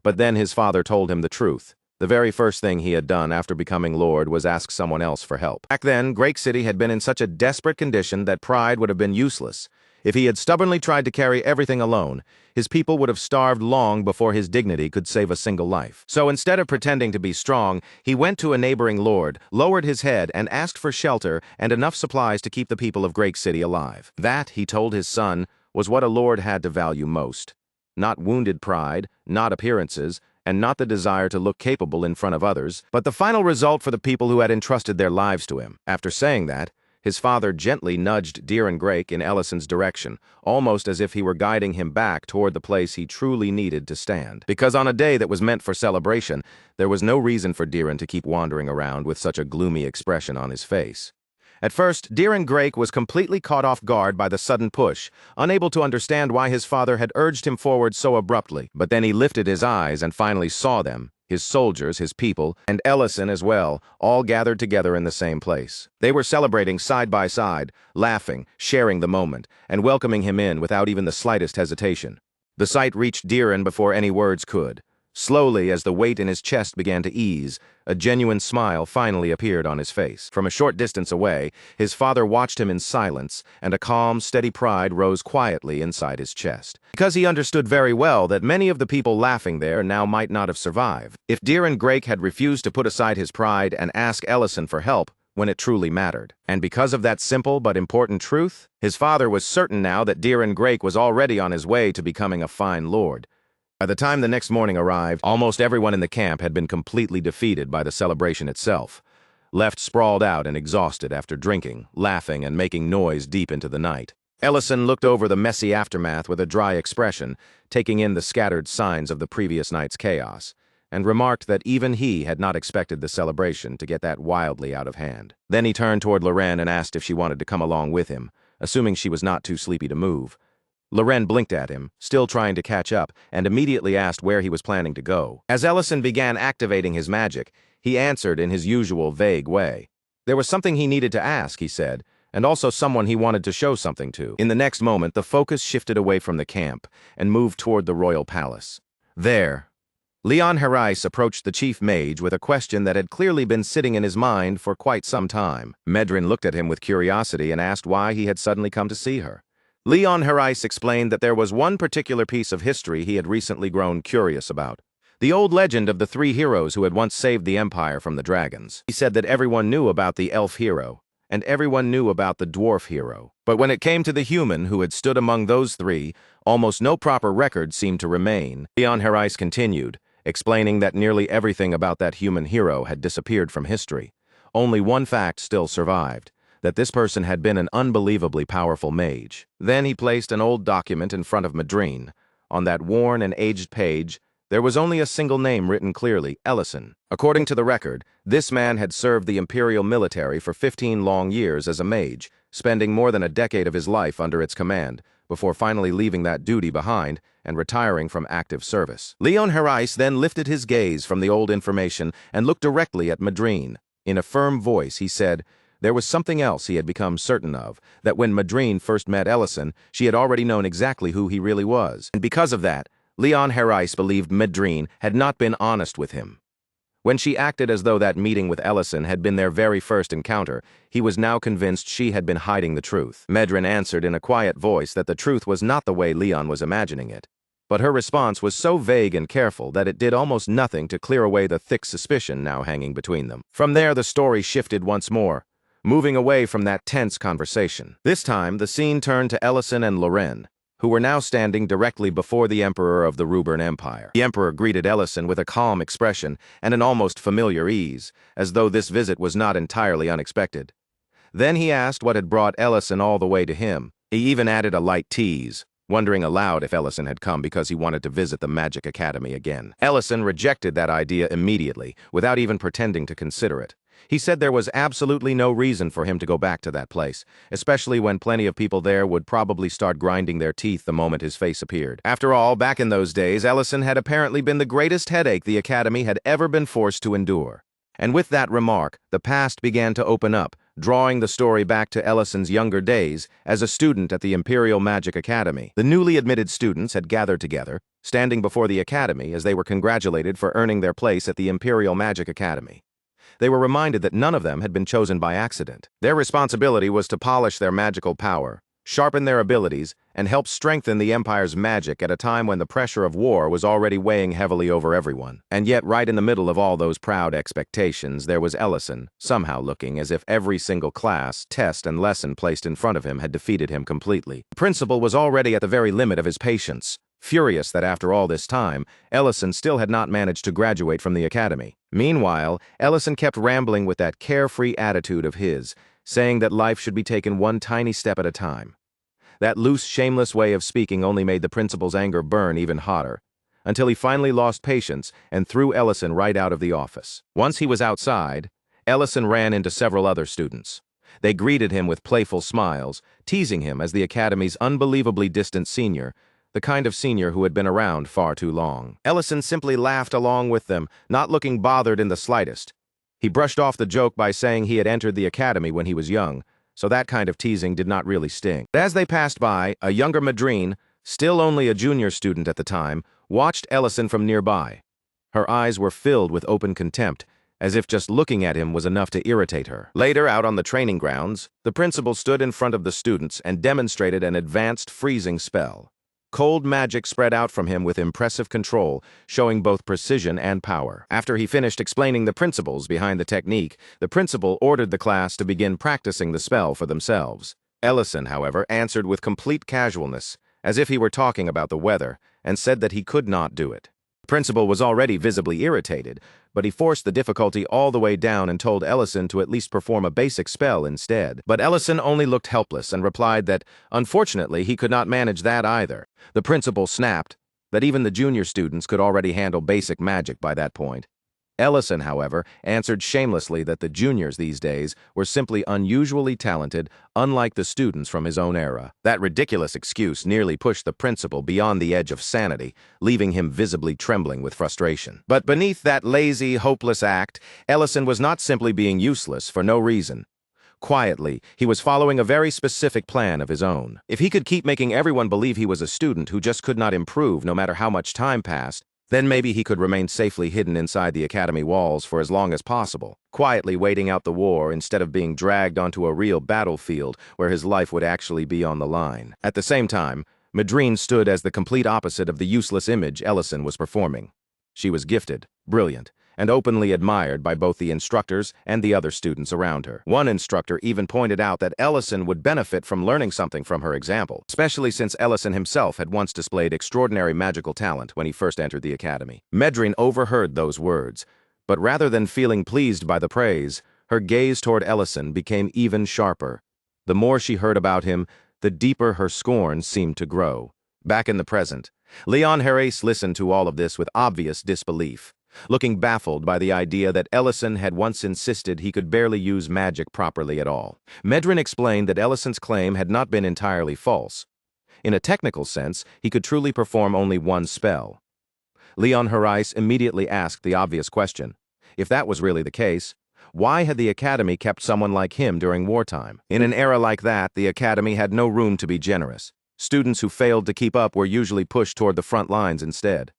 [SPEAKER 1] But then his father told him the truth. The very first thing he had done after becoming lord was ask someone else for help. Back then, Grake City had been in such a desperate condition that pride would have been useless. If he had stubbornly tried to carry everything alone, his people would have starved long before his dignity could save a single life. So instead of pretending to be strong, he went to a neighboring lord, lowered his head, and asked for shelter and enough supplies to keep the people of Grake City alive. That, he told his son, was what a lord had to value most. Not wounded pride, not appearances, and not the desire to look capable in front of others, but the final result for the people who had entrusted their lives to him. After saying that, his father gently nudged Diren Grake in Ellison's direction, almost as if he were guiding him back toward the place he truly needed to stand. Because on a day that was meant for celebration, there was no reason for Diren to keep wandering around with such a gloomy expression on his face. At first, Diren Grake was completely caught off guard by the sudden push, unable to understand why his father had urged him forward so abruptly. But then he lifted his eyes and finally saw them, his soldiers, his people, and Ellison as well, all gathered together in the same place. They were celebrating side by side, laughing, sharing the moment, and welcoming him in without even the slightest hesitation. The sight reached Diren before any words could. Slowly, as the weight in his chest began to ease, a genuine smile finally appeared on his face. From a short distance away, his father watched him in silence, and a calm, steady pride rose quietly inside his chest. Because he understood very well that many of the people laughing there now might not have survived. If Diren Grake had refused to put aside his pride and ask Ellison for help when it truly mattered. And because of that simple but important truth, his father was certain now that Diren Grake was already on his way to becoming a fine lord. By the time the next morning arrived, almost everyone in the camp had been completely defeated by the celebration itself, left sprawled out and exhausted after drinking, laughing, and making noise deep into the night. Ellison looked over the messy aftermath with a dry expression, taking in the scattered signs of the previous night's chaos, and remarked that even he had not expected the celebration to get that wildly out of hand. Then he turned toward Loren and asked if she wanted to come along with him, assuming she was not too sleepy to move. Loren blinked at him, still trying to catch up, and immediately asked where he was planning to go. As Ellison began activating his magic, he answered in his usual vague way. There was something he needed to ask, he said, and also someone he wanted to show something to. In the next moment, the focus shifted away from the camp and moved toward the royal palace. There, Leon Herais approached the chief mage with a question that had clearly been sitting in his mind for quite some time. Medrin looked at him with curiosity and asked why he had suddenly come to see her. Leon Herais explained that there was one particular piece of history he had recently grown curious about. The old legend of the three heroes who had once saved the empire from the dragons. He said that everyone knew about the elf hero, and everyone knew about the dwarf hero. But when it came to the human who had stood among those three, almost no proper record seemed to remain. Leon Herais continued, explaining that nearly everything about that human hero had disappeared from history. Only one fact still survived, that this person had been an unbelievably powerful mage. Then he placed an old document in front of Madrine. On that worn and aged page, there was only a single name written clearly, Ellison. According to the record, this man had served the imperial military for 15 long years as a mage, spending more than a decade of his life under its command, before finally leaving that duty behind and retiring from active service. Leon Herais then lifted his gaze from the old information and looked directly at Madrine. In a firm voice, he said, there was something else he had become certain of, that when Madrine first met Ellison, she had already known exactly who he really was. And because of that, Leon Herais believed Madrine had not been honest with him. When she acted as though that meeting with Ellison had been their very first encounter, he was now convinced she had been hiding the truth. Madrine answered in a quiet voice that the truth was not the way Leon was imagining it. But her response was so vague and careful that it did almost nothing to clear away the thick suspicion now hanging between them. From there, the story shifted once more, moving away from that tense conversation. This time, the scene turned to Ellison and Lorraine, who were now standing directly before the Emperor of the Ruburn Empire. The Emperor greeted Ellison with a calm expression and an almost familiar ease, as though this visit was not entirely unexpected. Then he asked what had brought Ellison all the way to him. He even added a light tease, wondering aloud if Ellison had come because he wanted to visit the Magic Academy again. Ellison rejected that idea immediately, without even pretending to consider it. He said there was absolutely no reason for him to go back to that place, especially when plenty of people there would probably start grinding their teeth the moment his face appeared. After all, back in those days, Ellison had apparently been the greatest headache the Academy had ever been forced to endure. And with that remark, the past began to open up, drawing the story back to Ellison's younger days as a student at the Imperial Magic Academy. The newly admitted students had gathered together, standing before the Academy as they were congratulated for earning their place at the Imperial Magic Academy. They were reminded that none of them had been chosen by accident. Their responsibility was to polish their magical power, sharpen their abilities, and help strengthen the Empire's magic at a time when the pressure of war was already weighing heavily over everyone. And yet, right in the middle of all those proud expectations, there was Ellison, somehow looking as if every single class, test, and lesson placed in front of him had defeated him completely. The principal was already at the very limit of his patience, furious that after all this time, Ellison still had not managed to graduate from the academy. Meanwhile, Ellison kept rambling with that carefree attitude of his, saying that life should be taken one tiny step at a time. That loose, shameless way of speaking only made the principal's anger burn even hotter, until he finally lost patience and threw Ellison right out of the office. Once he was outside, Ellison ran into several other students. They greeted him with playful smiles, teasing him as the academy's unbelievably distant senior, the kind of senior who had been around far too long. Ellison simply laughed along with them, not looking bothered in the slightest. He brushed off the joke by saying he had entered the academy when he was young, so that kind of teasing did not really sting. As they passed by, a younger Madrine, still only a junior student at the time, watched Ellison from nearby. Her eyes were filled with open contempt, as if just looking at him was enough to irritate her. Later, out on the training grounds, the principal stood in front of the students and demonstrated an advanced freezing spell. Cold magic spread out from him with impressive control, showing both precision and power. After he finished explaining the principles behind the technique, the principal ordered the class to begin practicing the spell for themselves. Ellison, however, answered with complete casualness, as if he were talking about the weather, and said that he could not do it. The principal was already visibly irritated, but he forced the difficulty all the way down and told Ellison to at least perform a basic spell instead. But Ellison only looked helpless and replied that, unfortunately, he could not manage that either. The principal snapped that even the junior students could already handle basic magic by that point. Ellison, however, answered shamelessly that the juniors these days were simply unusually talented, unlike the students from his own era. That ridiculous excuse nearly pushed the principal beyond the edge of sanity, leaving him visibly trembling with frustration. But beneath that lazy, hopeless act, Ellison was not simply being useless for no reason. Quietly, he was following a very specific plan of his own. If he could keep making everyone believe he was a student who just could not improve no matter how much time passed, then maybe he could remain safely hidden inside the academy walls for as long as possible, quietly waiting out the war instead of being dragged onto a real battlefield where his life would actually be on the line. At the same time, Madrine stood as the complete opposite of the useless image Ellison was performing. She was gifted, brilliant, and openly admired by both the instructors and the other students around her. One instructor even pointed out that Ellison would benefit from learning something from her example, especially since Ellison himself had once displayed extraordinary magical talent when he first entered the academy. Madrine overheard those words, but rather than feeling pleased by the praise, her gaze toward Ellison became even sharper. The more she heard about him, the deeper her scorn seemed to grow. Back in the present, Leon Harris listened to all of this with obvious disbelief, looking baffled by the idea that Ellison had once insisted he could barely use magic properly at all. Madrine explained that Ellison's claim had not been entirely false. In a technical sense, he could truly perform only one spell. Leon Harris immediately asked the obvious question. If that was really the case, why had the Academy kept someone like him during wartime? In an era like that, the Academy had no room to be generous. Students who failed to keep up were usually pushed toward the front lines instead.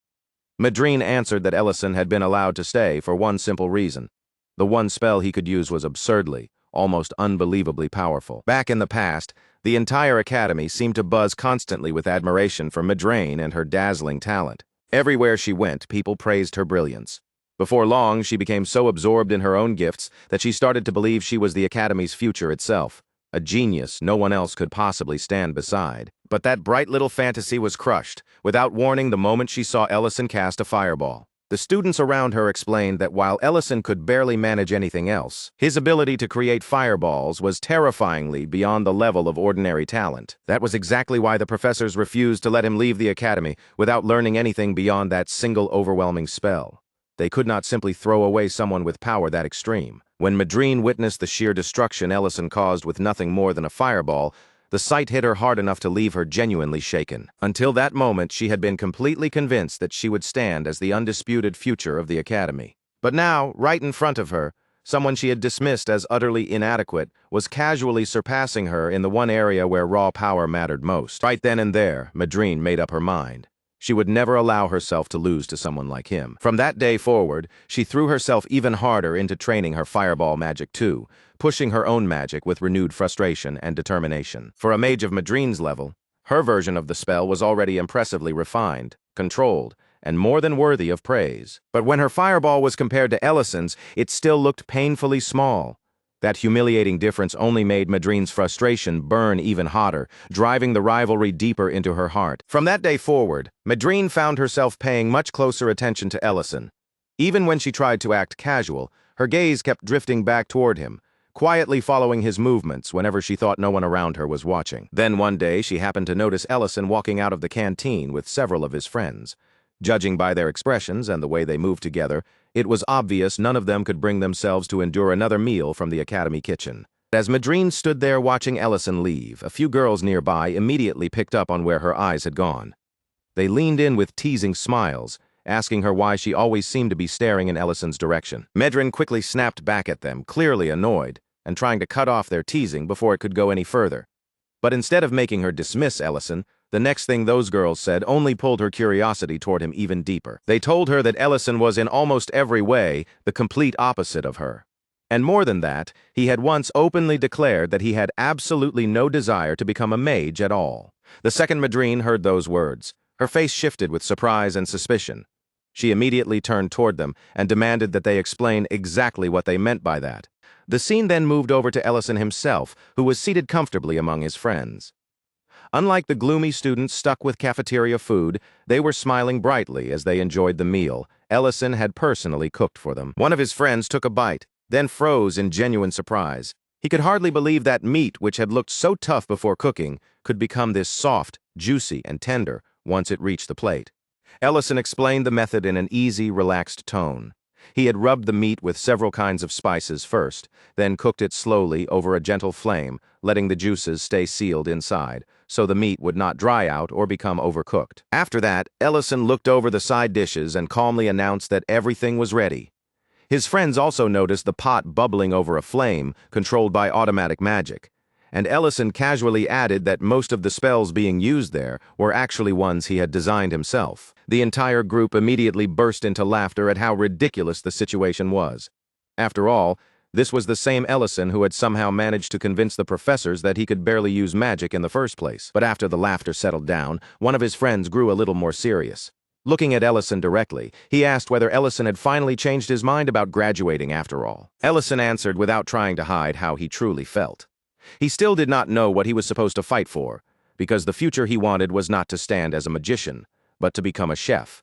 [SPEAKER 1] Madrine answered that Ellison had been allowed to stay for one simple reason. The one spell he could use was absurdly, almost unbelievably powerful. Back in the past, the entire academy seemed to buzz constantly with admiration for Madrine and her dazzling talent. Everywhere she went, people praised her brilliance. Before long, she became so absorbed in her own gifts that she started to believe she was the academy's future itself, a genius no one else could possibly stand beside. But that bright little fantasy was crushed, without warning, the moment she saw Ellison cast a fireball. The students around her explained that while Ellison could barely manage anything else, his ability to create fireballs was terrifyingly beyond the level of ordinary talent. That was exactly why the professors refused to let him leave the academy without learning anything beyond that single overwhelming spell. They could not simply throw away someone with power that extreme. When Madrine witnessed the sheer destruction Ellison caused with nothing more than a fireball, the sight hit her hard enough to leave her genuinely shaken. Until that moment, she had been completely convinced that she would stand as the undisputed future of the academy. But now, right in front of her, someone she had dismissed as utterly inadequate was casually surpassing her in the one area where raw power mattered most. Right then and there, Madrine made up her mind. She would never allow herself to lose to someone like him. From that day forward, she threw herself even harder into training her fireball magic too, pushing her own magic with renewed frustration and determination. For a mage of Madrine's level, her version of the spell was already impressively refined, controlled, and more than worthy of praise. But when her fireball was compared to Ellison's, it still looked painfully small. That humiliating difference only made Madrine's frustration burn even hotter, driving the rivalry deeper into her heart. From that day forward, Madrine found herself paying much closer attention to Ellison. Even when she tried to act casual, her gaze kept drifting back toward him, quietly following his movements whenever she thought no one around her was watching. Then one day, she happened to notice Ellison walking out of the canteen with several of his friends. Judging by their expressions and the way they moved together, it was obvious none of them could bring themselves to endure another meal from the academy kitchen. As Madrine stood there watching Ellison leave, a few girls nearby immediately picked up on where her eyes had gone. They leaned in with teasing smiles, asking her why she always seemed to be staring in Ellison's direction. Madrine quickly snapped back at them, clearly annoyed, and trying to cut off their teasing before it could go any further. But instead of making her dismiss Ellison, the next thing those girls said only pulled her curiosity toward him even deeper. They told her that Ellison was in almost every way the complete opposite of her. And more than that, he had once openly declared that he had absolutely no desire to become a mage at all. The second Madrine heard those words, her face shifted with surprise and suspicion. She immediately turned toward them and demanded that they explain exactly what they meant by that. The scene then moved over to Ellison himself, who was seated comfortably among his friends. Unlike the gloomy students stuck with cafeteria food, they were smiling brightly as they enjoyed the meal Ellison had personally cooked for them. One of his friends took a bite, then froze in genuine surprise. He could hardly believe that meat, which had looked so tough before cooking, could become this soft, juicy, and tender once it reached the plate. Ellison explained the method in an easy, relaxed tone. He had rubbed the meat with several kinds of spices first, then cooked it slowly over a gentle flame, letting the juices stay sealed inside, so the meat would not dry out or become overcooked. After that, Ellison looked over the side dishes and calmly announced that everything was ready. His friends also noticed the pot bubbling over a flame controlled by automatic magic, and Ellison casually added that most of the spells being used there were actually ones he had designed himself. The entire group immediately burst into laughter at how ridiculous the situation was. After all, this was the same Ellison who had somehow managed to convince the professors that he could barely use magic in the first place. But after the laughter settled down, one of his friends grew a little more serious. Looking at Ellison directly, he asked whether Ellison had finally changed his mind about graduating after all. Ellison answered without trying to hide how he truly felt. He still did not know what he was supposed to fight for, because the future he wanted was not to stand as a magician, but to become a chef.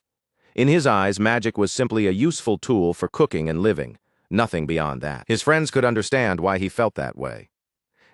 [SPEAKER 1] In his eyes, magic was simply a useful tool for cooking and living, nothing beyond that. His friends could understand why he felt that way.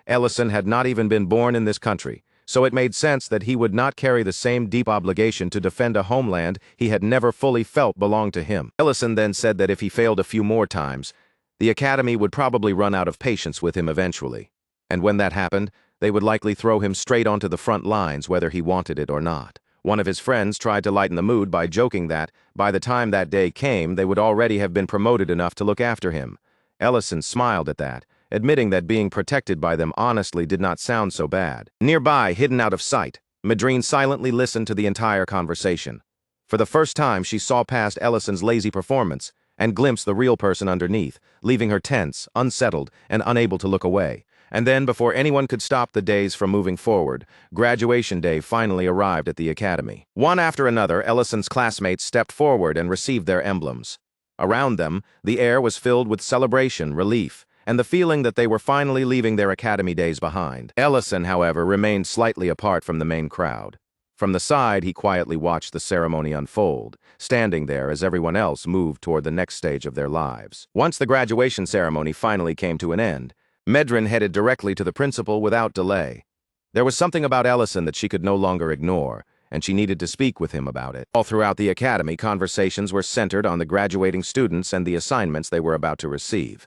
[SPEAKER 1] Ellison had not even been born in this country, so it made sense that he would not carry the same deep obligation to defend a homeland he had never fully felt belonged to him. Ellison then said that if he failed a few more times, the academy would probably run out of patience with him eventually. And when that happened, they would likely throw him straight onto the front lines whether he wanted it or not. One of his friends tried to lighten the mood by joking that, by the time that day came, they would already have been promoted enough to look after him. Ellison smiled at that, admitting that being protected by them honestly did not sound so bad. Nearby, hidden out of sight, Madrine silently listened to the entire conversation. For the first time, she saw past Ellison's lazy performance and glimpsed the real person underneath, leaving her tense, unsettled, and unable to look away. And then, before anyone could stop the days from moving forward, graduation day finally arrived at the academy. One after another, Ellison's classmates stepped forward and received their emblems. Around them, the air was filled with celebration, relief, and the feeling that they were finally leaving their academy days behind. Ellison, however, remained slightly apart from the main crowd. From the side, he quietly watched the ceremony unfold, standing there as everyone else moved toward the next stage of their lives. Once the graduation ceremony finally came to an end, Madrine headed directly to the principal without delay. There was something about Ellison that she could no longer ignore, and she needed to speak with him about it. All throughout the academy, conversations were centered on the graduating students and the assignments they were about to receive.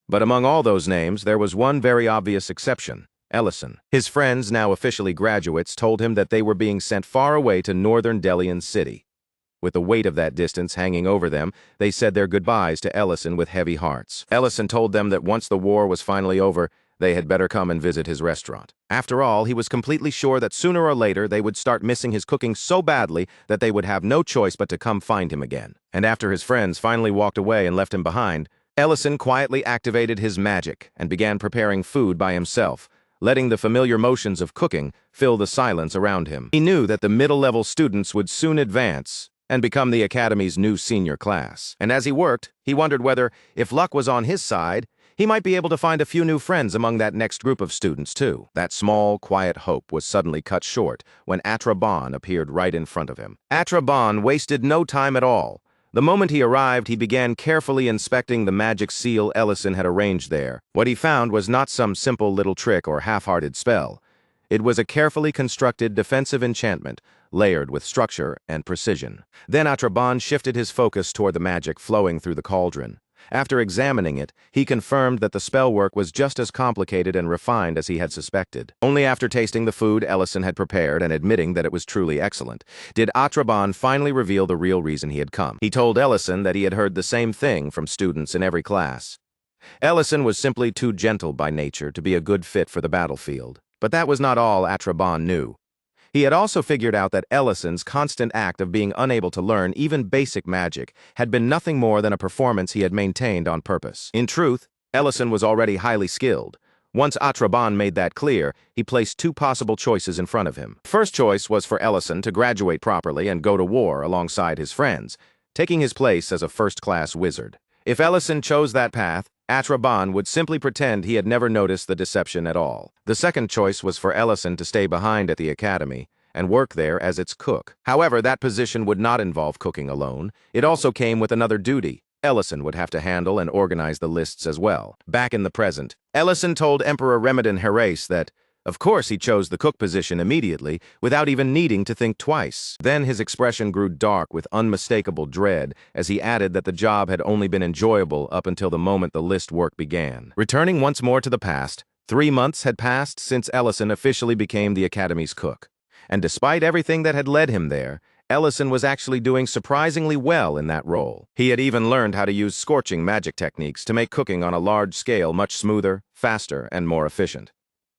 [SPEAKER 1] But among all those names, there was one very obvious exception: Ellison. His friends, now officially graduates, told him that they were being sent far away to northern Delian City. With the weight of that distance hanging over them, they said their goodbyes to Ellison with heavy hearts. Ellison told them that once the war was finally over, they had better come and visit his restaurant. After all, he was completely sure that sooner or later they would start missing his cooking so badly that they would have no choice but to come find him again. And after his friends finally walked away and left him behind, Ellison quietly activated his magic and began preparing food by himself, letting the familiar motions of cooking fill the silence around him. He knew that the middle-level students would soon advance and become the academy's new senior class. And as he worked, he wondered whether, if luck was on his side, he might be able to find a few new friends among that next group of students, too. That small, quiet hope was suddenly cut short when Atraban appeared right in front of him. Atraban wasted no time at all. The moment he arrived, he began carefully inspecting the magic seal Ellison had arranged there. What he found was not some simple little trick or half-hearted spell. It was a carefully constructed defensive enchantment, layered with structure and precision. Then Atraban shifted his focus toward the magic flowing through the cauldron. After examining it, he confirmed that the spell work was just as complicated and refined as he had suspected. Only after tasting the food Ellison had prepared and admitting that it was truly excellent, did Atraban finally reveal the real reason he had come. He told Ellison that he had heard the same thing from students in every class. Ellison was simply too gentle by nature to be a good fit for the battlefield. But that was not all Atraban knew. He had also figured out that Ellison's constant act of being unable to learn even basic magic had been nothing more than a performance he had maintained on purpose. In truth, Ellison was already highly skilled. Once Atraban made that clear, he placed two possible choices in front of him. First choice was for Ellison to graduate properly and go to war alongside his friends, taking his place as a first-class wizard. If Ellison chose that path, Atraban would simply pretend he had never noticed the deception at all. The second choice was for Ellison to stay behind at the academy and work there as its cook. However, that position would not involve cooking alone. It also came with another duty. Ellison would have to handle and organize the lists as well. Back in the present, Ellison told Emperor Remedin Herase that, of course, he chose the cook position immediately, without even needing to think twice. Then his expression grew dark with unmistakable dread as he added that the job had only been enjoyable up until the moment the list work began. Returning once more to the past, 3 months had passed since Ellison officially became the Academy's cook. And despite everything that had led him there, Ellison was actually doing surprisingly well in that role. He had even learned how to use scorching magic techniques to make cooking on a large scale much smoother, faster, and more efficient.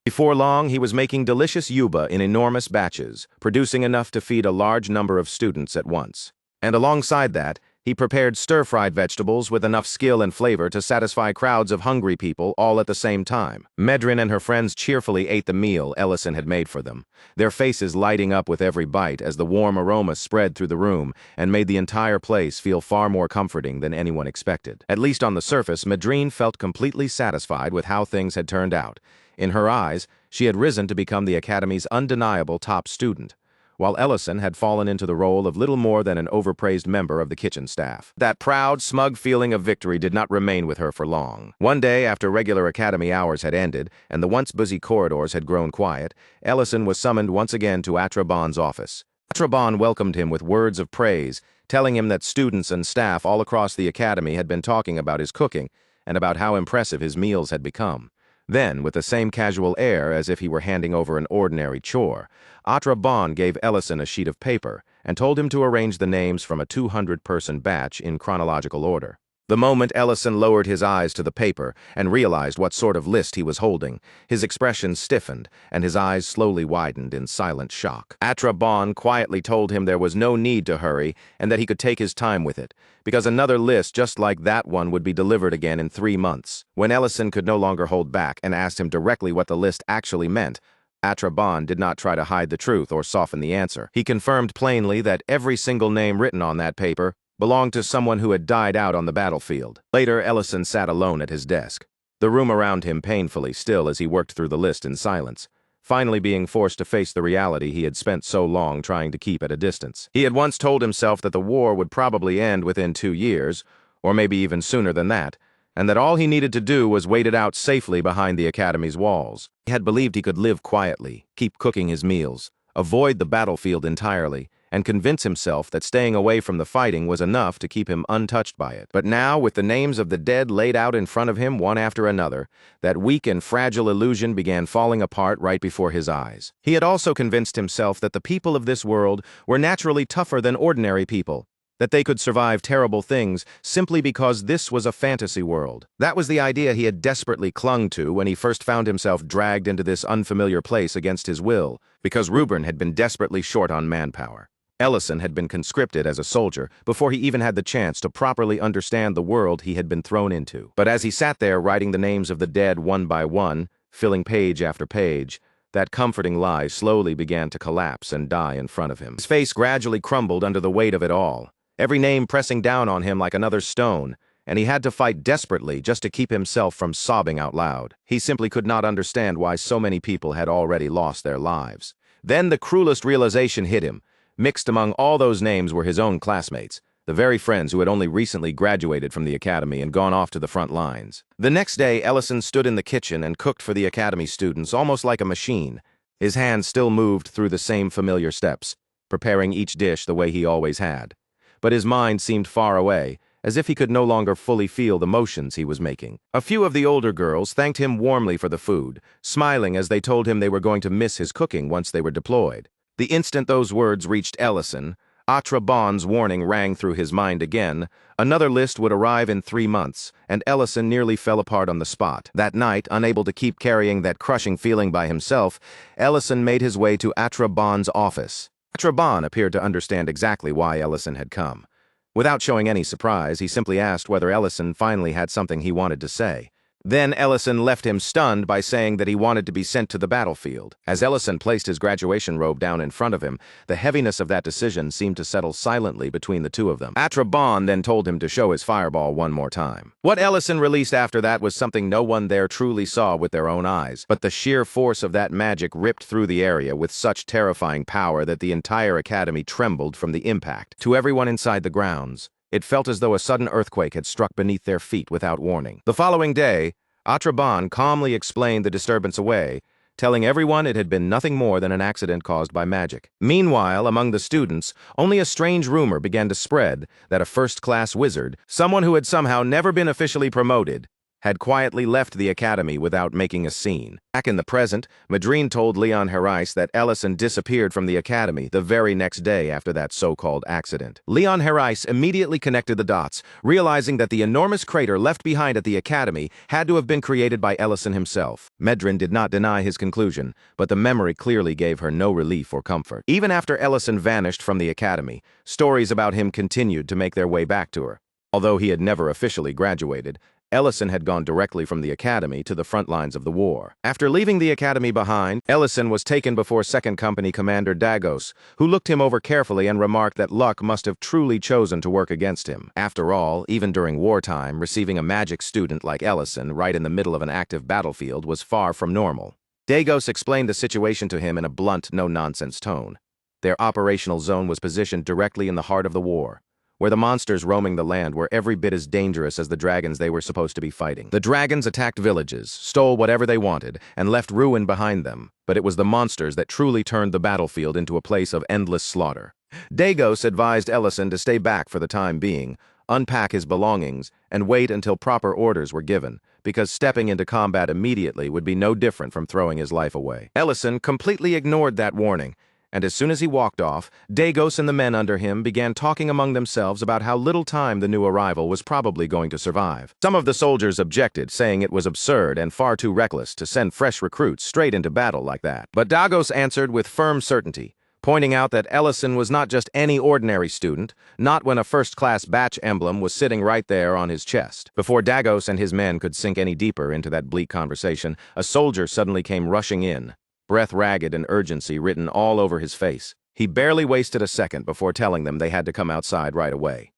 [SPEAKER 1] Before long, he was making delicious yuba in enormous batches, producing enough to feed a large number of students at once. And alongside that, he prepared stir-fried vegetables with enough skill and flavor to satisfy crowds of hungry people all at the same time. Medrin and her friends cheerfully ate the meal Ellison had made for them, their faces lighting up with every bite as the warm aroma spread through the room and made the entire place feel far more comforting than anyone expected. At least on the surface, Medrin felt completely satisfied with how things had turned out. In her eyes, she had risen to become the Academy's undeniable top student, while Ellison had fallen into the role of little more than an overpraised member of the kitchen staff. That proud, smug feeling of victory did not remain with her for long. One day, after regular academy hours had ended and the once busy corridors had grown quiet, Ellison was summoned once again to Atraban's office. Atraban welcomed him with words of praise, telling him that students and staff all across the academy had been talking about his cooking and about how impressive his meals had become. Then, with the same casual air as if he were handing over an ordinary chore, Atraban gave Ellison a sheet of paper and told him to arrange the names from a 200-person batch in chronological order. The moment Ellison lowered his eyes to the paper and realized what sort of list he was holding, his expression stiffened and his eyes slowly widened in silent shock. Atraban quietly told him there was no need to hurry and that he could take his time with it, because another list just like that one would be delivered again in 3 months. When Ellison could no longer hold back and asked him directly what the list actually meant, Atraban did not try to hide the truth or soften the answer. He confirmed plainly that every single name written on that paper belonged to someone who had died out on the battlefield. Later, Ellison sat alone at his desk, the room around him painfully still as he worked through the list in silence, finally being forced to face the reality he had spent so long trying to keep at a distance. He had once told himself that the war would probably end within 2 years, or maybe even sooner than that, and that all he needed to do was wait it out safely behind the Academy's walls. He had believed he could live quietly, keep cooking his meals, avoid the battlefield entirely, and convince himself that staying away from the fighting was enough to keep him untouched by it. But now, with the names of the dead laid out in front of him one after another, that weak and fragile illusion began falling apart right before his eyes. He had also convinced himself that the people of this world were naturally tougher than ordinary people, that they could survive terrible things simply because this was a fantasy world. That was the idea he had desperately clung to when he first found himself dragged into this unfamiliar place against his will, because Rubern had been desperately short on manpower. Ellison had been conscripted as a soldier before he even had the chance to properly understand the world he had been thrown into. But as he sat there writing the names of the dead one by one, filling page after page, that comforting lie slowly began to collapse and die in front of him. His face gradually crumbled under the weight of it all, every name pressing down on him like another stone, and he had to fight desperately just to keep himself from sobbing out loud. He simply could not understand why so many people had already lost their lives. Then the cruelest realization hit him. Mixed among all those names were his own classmates, the very friends who had only recently graduated from the academy and gone off to the front lines. The next day, Ellison stood in the kitchen and cooked for the academy students almost like a machine. His hands still moved through the same familiar steps, preparing each dish the way he always had. But his mind seemed far away, as if he could no longer fully feel the motions he was making. A few of the older girls thanked him warmly for the food, smiling as they told him they were going to miss his cooking once they were deployed. The instant those words reached Ellison, Atraban's warning rang through his mind again. Another list would arrive in 3 months, and Ellison nearly fell apart on the spot. That night, unable to keep carrying that crushing feeling by himself, Ellison made his way to Atraban's office. Atraban appeared to understand exactly why Ellison had come. Without showing any surprise, he simply asked whether Ellison finally had something he wanted to say. Then Ellison left him stunned by saying that he wanted to be sent to the battlefield. As Ellison placed his graduation robe down in front of him, the heaviness of that decision seemed to settle silently between the two of them. Atraban then told him to show his fireball one more time. What Ellison released after that was something no one there truly saw with their own eyes, but the sheer force of that magic ripped through the area with such terrifying power that the entire academy trembled from the impact. To everyone inside the grounds, it felt as though a sudden earthquake had struck beneath their feet without warning. The following day, Atraban calmly explained the disturbance away, telling everyone it had been nothing more than an accident caused by magic. Meanwhile, among the students, only a strange rumor began to spread that a first-class wizard, someone who had somehow never been officially promoted, had quietly left the academy without making a scene. Back in the present, Madrine told Leon Herais that Ellison disappeared from the academy the very next day after that so-called accident. Leon Herais immediately connected the dots, realizing that the enormous crater left behind at the academy had to have been created by Ellison himself. Madrine did not deny his conclusion, but the memory clearly gave her no relief or comfort. Even after Ellison vanished from the academy, stories about him continued to make their way back to her. Although he had never officially graduated, Ellison had gone directly from the academy to the front lines of the war. After leaving the academy behind, Ellison was taken before 2nd Company Commander Dagos, who looked him over carefully and remarked that luck must have truly chosen to work against him. After all, even during wartime, receiving a magic student like Ellison right in the middle of an active battlefield was far from normal. Dagos explained the situation to him in a blunt, no-nonsense tone. Their operational zone was positioned directly in the heart of the war, where the monsters roaming the land were every bit as dangerous as the dragons they were supposed to be fighting. The dragons attacked villages, stole whatever they wanted, and left ruin behind them, but it was the monsters that truly turned the battlefield into a place of endless slaughter. Dagos advised Ellison to stay back for the time being, unpack his belongings, and wait until proper orders were given, because stepping into combat immediately would be no different from throwing his life away. Ellison completely ignored that warning, and as soon as he walked off, Dagos and the men under him began talking among themselves about how little time the new arrival was probably going to survive. Some of the soldiers objected, saying it was absurd and far too reckless to send fresh recruits straight into battle like that. But Dagos answered with firm certainty, pointing out that Ellison was not just any ordinary student, not when a first-class batch emblem was sitting right there on his chest. Before Dagos and his men could sink any deeper into that bleak conversation, a soldier suddenly came rushing in, breath ragged and urgency written all over his face. He barely wasted a second before telling them they had to come outside right away.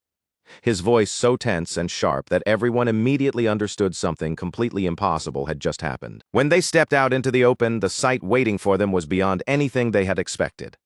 [SPEAKER 1] His voice so tense and sharp that everyone immediately understood something completely impossible had just happened. When they stepped out into the open, the sight waiting for them was beyond anything they had expected.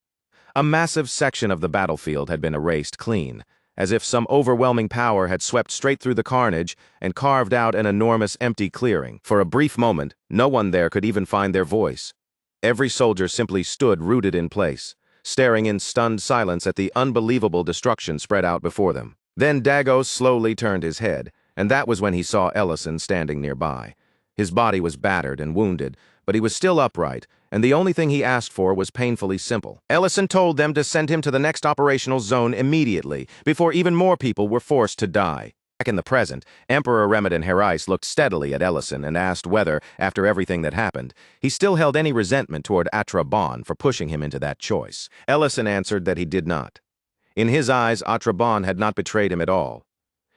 [SPEAKER 1] A massive section of the battlefield had been erased clean, as if some overwhelming power had swept straight through the carnage and carved out an enormous empty clearing. For a brief moment, no one there could even find their voice. Every soldier simply stood rooted in place, staring in stunned silence at the unbelievable destruction spread out before them. Then Dagos slowly turned his head, and that was when he saw Ellison standing nearby. His body was battered and wounded, but he was still upright, and the only thing he asked for was painfully simple. Ellison told them to send him to the next operational zone immediately, before even more people were forced to die. Back in the present, Emperor Remedin Herais looked steadily at Ellison and asked whether, after everything that happened, he still held any resentment toward Atra Bon for pushing him into that choice. Ellison answered that he did not. In his eyes, Atra Bon had not betrayed him at all.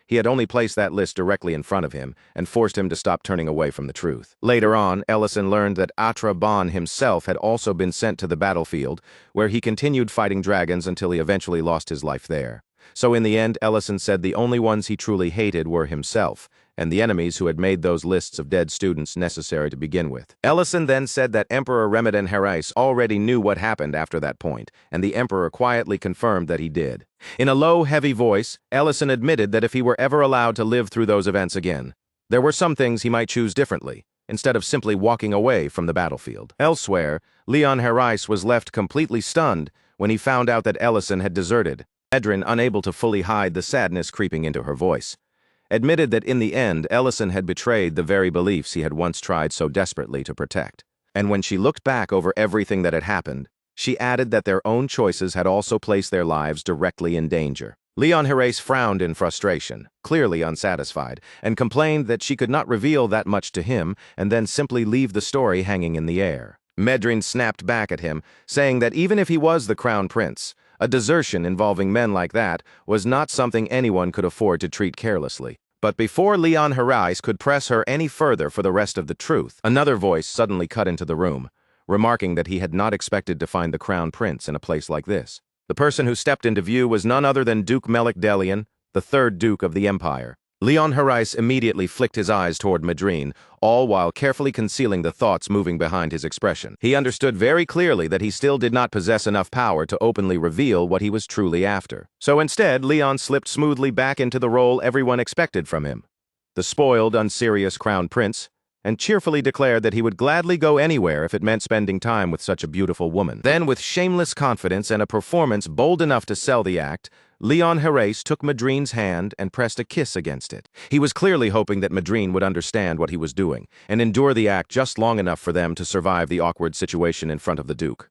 [SPEAKER 1] He had only placed that list directly in front of him and forced him to stop turning away from the truth. Later on, Ellison learned that Atra Bon himself had also been sent to the battlefield, where he continued fighting dragons until he eventually lost his life there. So in the end, Ellison said the only ones he truly hated were himself, and the enemies who had made those lists of dead students necessary to begin with. Ellison then said that Emperor Remedin Herais already knew what happened after that point, and the Emperor quietly confirmed that he did. In a low, heavy voice, Ellison admitted that if he were ever allowed to live through those events again, there were some things he might choose differently, instead of simply walking away from the battlefield. Elsewhere, Leon Herais was left completely stunned when he found out that Ellison had deserted. Edrin, unable to fully hide the sadness creeping into her voice, admitted that in the end, Ellison had betrayed the very beliefs he had once tried so desperately to protect. And when she looked back over everything that had happened, she added that their own choices had also placed their lives directly in danger. Leon Herais frowned in frustration, clearly unsatisfied, and complained that she could not reveal that much to him and then simply leave the story hanging in the air. Medrin snapped back at him, saying that even if he was the crown prince, a desertion involving men like that was not something anyone could afford to treat carelessly. But before Leon Herais could press her any further for the rest of the truth, another voice suddenly cut into the room, remarking that he had not expected to find the crown prince in a place like this. The person who stepped into view was none other than Duke Melik Delian, the third Duke of the Empire. Leon Herais immediately flicked his eyes toward Madrine, all while carefully concealing the thoughts moving behind his expression. He understood very clearly that he still did not possess enough power to openly reveal what he was truly after. So instead, Leon slipped smoothly back into the role everyone expected from him, the spoiled, unserious crown prince, and cheerfully declared that he would gladly go anywhere if it meant spending time with such a beautiful woman. Then, with shameless confidence and a performance bold enough to sell the act, Leon Herres took Madrine's hand and pressed a kiss against it. He was clearly hoping that Madrine would understand what he was doing and endure the act just long enough for them to survive the awkward situation in front of the Duke.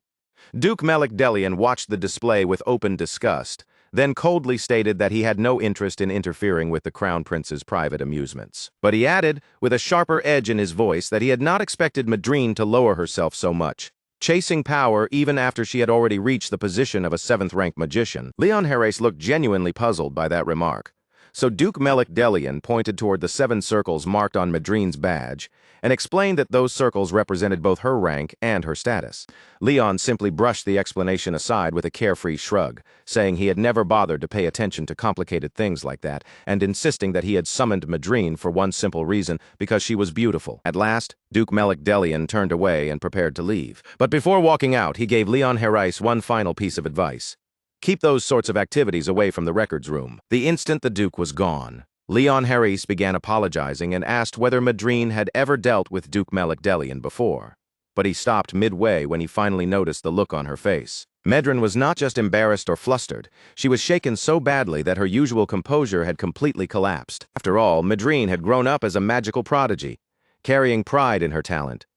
[SPEAKER 1] Duke Melek Delian watched the display with open disgust, then coldly stated that he had no interest in interfering with the Crown Prince's private amusements. But he added, with a sharper edge in his voice, that he had not expected Madrine to lower herself so much, chasing power even after she had already reached the position of a 7th-rank magician. Leon Herres looked genuinely puzzled by that remark. So Duke Melek Delian pointed toward the 7 circles marked on Madrine's badge and explained that those circles represented both her rank and her status. Leon simply brushed the explanation aside with a carefree shrug, saying he had never bothered to pay attention to complicated things like that, and insisting that he had summoned Madrine for one simple reason, because she was beautiful. At last, Duke Melek Delian turned away and prepared to leave. But before walking out, he gave Leon Herres one final piece of advice. Keep those sorts of activities away from the records room. The instant the Duke was gone, Leon Herres began apologizing and asked whether Madrine had ever dealt with Duke Melek Delian before. But he stopped midway when he finally noticed the look on her face. Madrine was not just embarrassed or flustered, she was shaken so badly that her usual composure had completely collapsed. After all, Madrine had grown up as a magical prodigy, carrying pride in her talent,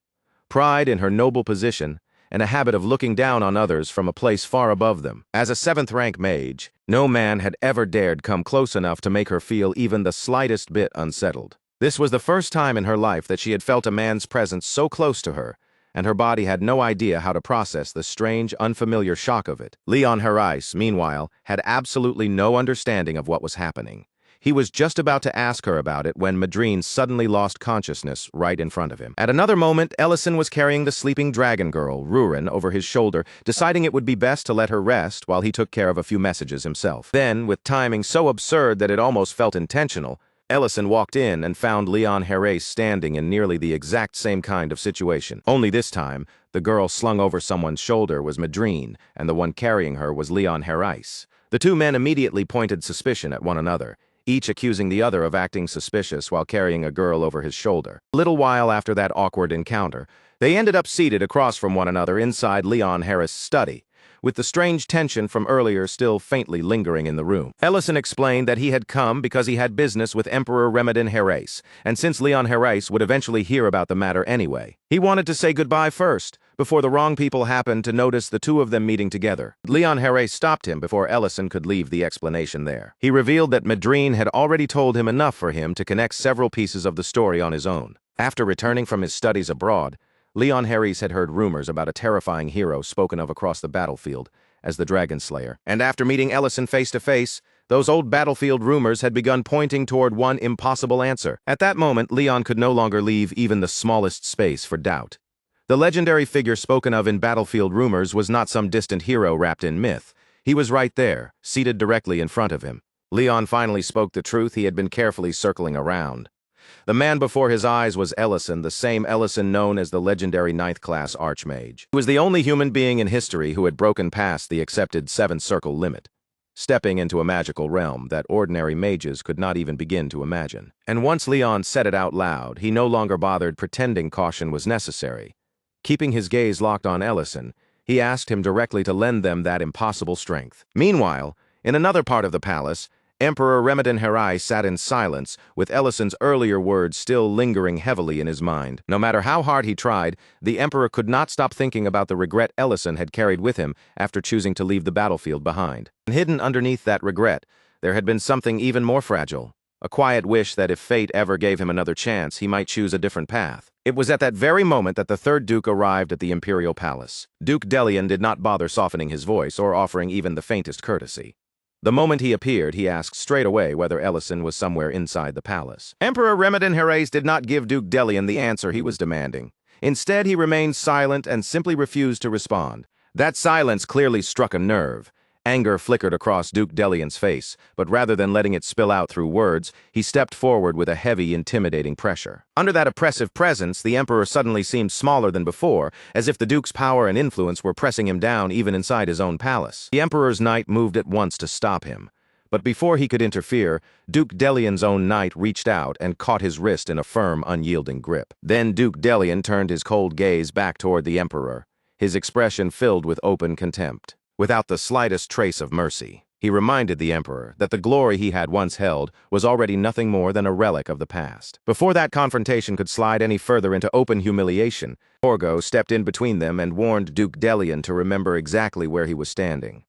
[SPEAKER 1] pride in her noble position, and a habit of looking down on others from a place far above them. As a 7th-rank mage, no man had ever dared come close enough to make her feel even the slightest bit unsettled. This was the first time in her life that she had felt a man's presence so close to her, and her body had no idea how to process the strange, unfamiliar shock of it. Leon Herres, meanwhile, had absolutely no understanding of what was happening. He was just about to ask her about it when Madrine suddenly lost consciousness right in front of him. At another moment, Ellison was carrying the sleeping dragon girl, Rurin, over his shoulder, deciding it would be best to let her rest while he took care of a few messages himself. Then, with timing so absurd that it almost felt intentional, Ellison walked in and found Leon Herres standing in nearly the exact same kind of situation. Only this time, the girl slung over someone's shoulder was Madrine, and the one carrying her was Leon Herres. The two men immediately pointed suspicion at one another, each accusing the other of acting suspicious while carrying a girl over his shoulder. A little while after that awkward encounter, they ended up seated across from one another inside Leon Herres' study, with the strange tension from earlier still faintly lingering in the room. Ellison explained that he had come because he had business with Emperor Remedin Herres, and since Leon Herres would eventually hear about the matter anyway, he wanted to say goodbye first, before the wrong people happened to notice the two of them meeting together. Leon Herres stopped him before Ellison could leave the explanation there. He revealed that Madrine had already told him enough for him to connect several pieces of the story on his own. After returning from his studies abroad, Leon Herres had heard rumors about a terrifying hero spoken of across the battlefield as the Dragon Slayer. And after meeting Ellison face to face, those old battlefield rumors had begun pointing toward one impossible answer. At that moment, Leon could no longer leave even the smallest space for doubt. The legendary figure spoken of in battlefield rumors was not some distant hero wrapped in myth. He was right there, seated directly in front of him. Leon finally spoke the truth he had been carefully circling around. The man before his eyes was Ellison, the same Ellison known as the legendary 9th-class Archmage. He was the only human being in history who had broken past the accepted 7-circle limit, stepping into a magical realm that ordinary mages could not even begin to imagine. And once Leon said it out loud, he no longer bothered pretending caution was necessary. Keeping his gaze locked on Ellison, he asked him directly to lend them that impossible strength. Meanwhile, in another part of the palace, Emperor Remedin Herres sat in silence, with Ellison's earlier words still lingering heavily in his mind. No matter how hard he tried, the Emperor could not stop thinking about the regret Ellison had carried with him after choosing to leave the battlefield behind. And hidden underneath that regret, there had been something even more fragile, a quiet wish that if fate ever gave him another chance, he might choose a different path. It was at that very moment that the third Duke arrived at the Imperial Palace. Duke Delian did not bother softening his voice or offering even the faintest courtesy. The moment he appeared, he asked straight away whether Ellison was somewhere inside the palace. Emperor Remedin Herres did not give Duke Delian the answer he was demanding. Instead, he remained silent and simply refused to respond. That silence clearly struck a nerve. Anger flickered across Duke Delian's face, but rather than letting it spill out through words, he stepped forward with a heavy, intimidating pressure. Under that oppressive presence, the Emperor suddenly seemed smaller than before, as if the Duke's power and influence were pressing him down even inside his own palace. The Emperor's knight moved at once to stop him. But before he could interfere, Duke Delian's own knight reached out and caught his wrist in a firm, unyielding grip. Then Duke Delian turned his cold gaze back toward the Emperor, his expression filled with open contempt. Without the slightest trace of mercy. He reminded the emperor that the glory he had once held was already nothing more than a relic of the past. Before that confrontation could slide any further into open humiliation, Porgo stepped in between them and warned Duke Delian to remember exactly where he was standing.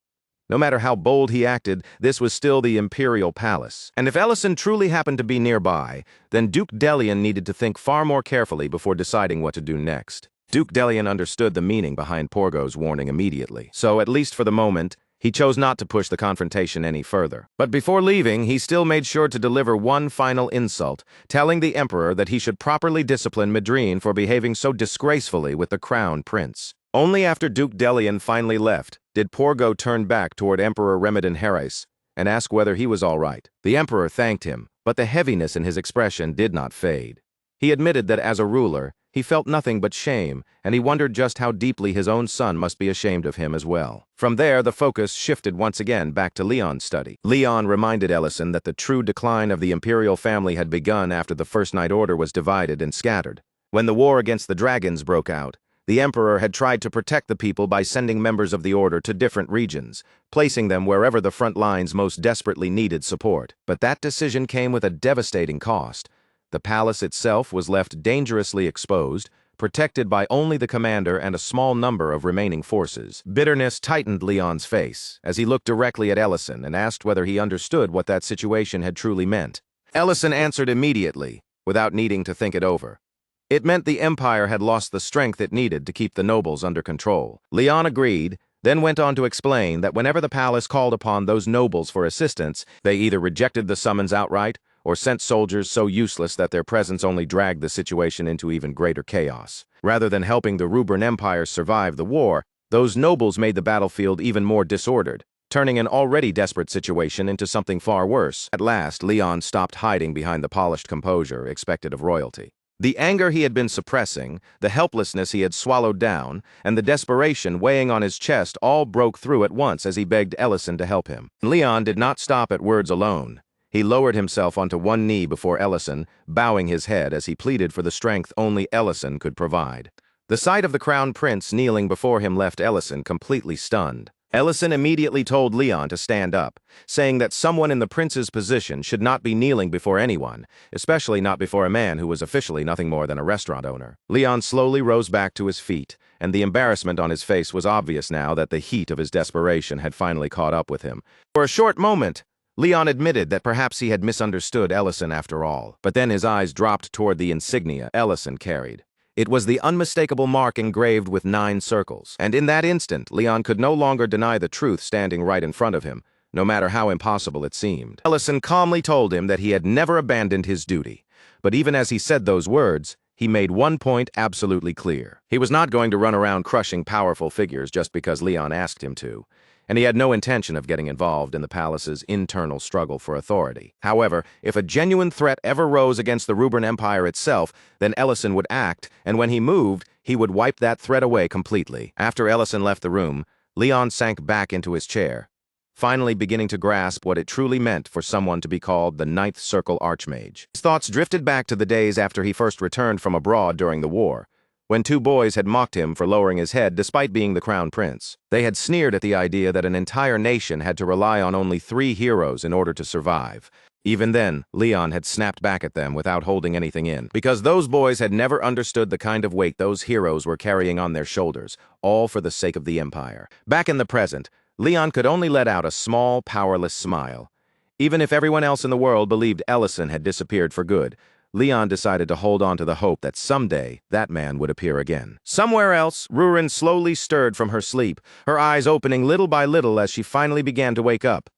[SPEAKER 1] No matter how bold he acted, this was still the imperial palace. And if Ellison truly happened to be nearby, then Duke Delian needed to think far more carefully before deciding what to do next. Duke Delian understood the meaning behind Porgo's warning immediately, so at least for the moment, he chose not to push the confrontation any further. But before leaving, he still made sure to deliver one final insult, telling the emperor that he should properly discipline Medrine for behaving so disgracefully with the crown prince. Only after Duke Delian finally left did Porgo turn back toward Emperor Remedin Heres and ask whether he was all right. The emperor thanked him, but the heaviness in his expression did not fade. He admitted that as a ruler, he felt nothing but shame, and he wondered just how deeply his own son must be ashamed of him as well. From there, the focus shifted once again back to Leon's study. Leon reminded Ellison that the true decline of the imperial family had begun after the First Night Order was divided and scattered. When the war against the dragons broke out, the emperor had tried to protect the people by sending members of the order to different regions, placing them wherever the front lines most desperately needed support. But that decision came with a devastating cost. The palace itself was left dangerously exposed, protected by only the commander and a small number of remaining forces. Bitterness tightened Leon's face as he looked directly at Ellison and asked whether he understood what that situation had truly meant. Ellison answered immediately, without needing to think it over. It meant the empire had lost the strength it needed to keep the nobles under control. Leon agreed, then went on to explain that whenever the palace called upon those nobles for assistance, they either rejected the summons outright or sent soldiers so useless that their presence only dragged the situation into even greater chaos. Rather than helping the Rubrun Empire survive the war, those nobles made the battlefield even more disordered, turning an already desperate situation into something far worse. At last, Leon stopped hiding behind the polished composure expected of royalty. The anger he had been suppressing, the helplessness he had swallowed down, and the desperation weighing on his chest all broke through at once as he begged Ellison to help him. Leon did not stop at words alone. He lowered himself onto one knee before Ellison, bowing his head as he pleaded for the strength only Ellison could provide. The sight of the crown prince kneeling before him left Ellison completely stunned. Ellison immediately told Leon to stand up, saying that someone in the prince's position should not be kneeling before anyone, especially not before a man who was officially nothing more than a restaurant owner. Leon slowly rose back to his feet, and the embarrassment on his face was obvious now that the heat of his desperation had finally caught up with him. For a short moment, Leon admitted that perhaps he had misunderstood Ellison after all, but then his eyes dropped toward the insignia Ellison carried. It was the unmistakable mark engraved with 9 circles, and in that instant, Leon could no longer deny the truth standing right in front of him, no matter how impossible it seemed. Ellison calmly told him that he had never abandoned his duty, but even as he said those words, he made one point absolutely clear. He was not going to run around crushing powerful figures just because Leon asked him to, and he had no intention of getting involved in the palace's internal struggle for authority. However, if a genuine threat ever rose against the Rubrun Empire itself, then Ellison would act, and when he moved, he would wipe that threat away completely. After Ellison left the room, Leon sank back into his chair, finally beginning to grasp what it truly meant for someone to be called the Ninth Circle Archmage. His thoughts drifted back to the days after he first returned from abroad during the war, when 2 boys had mocked him for lowering his head despite being the crown prince. They had sneered at the idea that an entire nation had to rely on only 3 heroes in order to survive. Even then, Leon had snapped back at them without holding anything in, because those boys had never understood the kind of weight those heroes were carrying on their shoulders, all for the sake of the empire. Back in the present, Leon could only let out a small, powerless smile. Even if everyone else in the world believed Ellison had disappeared for good, Leon decided to hold on to the hope that someday that man would appear again. Somewhere else, Rurin slowly stirred from her sleep, her eyes opening little by little as she finally began to wake up.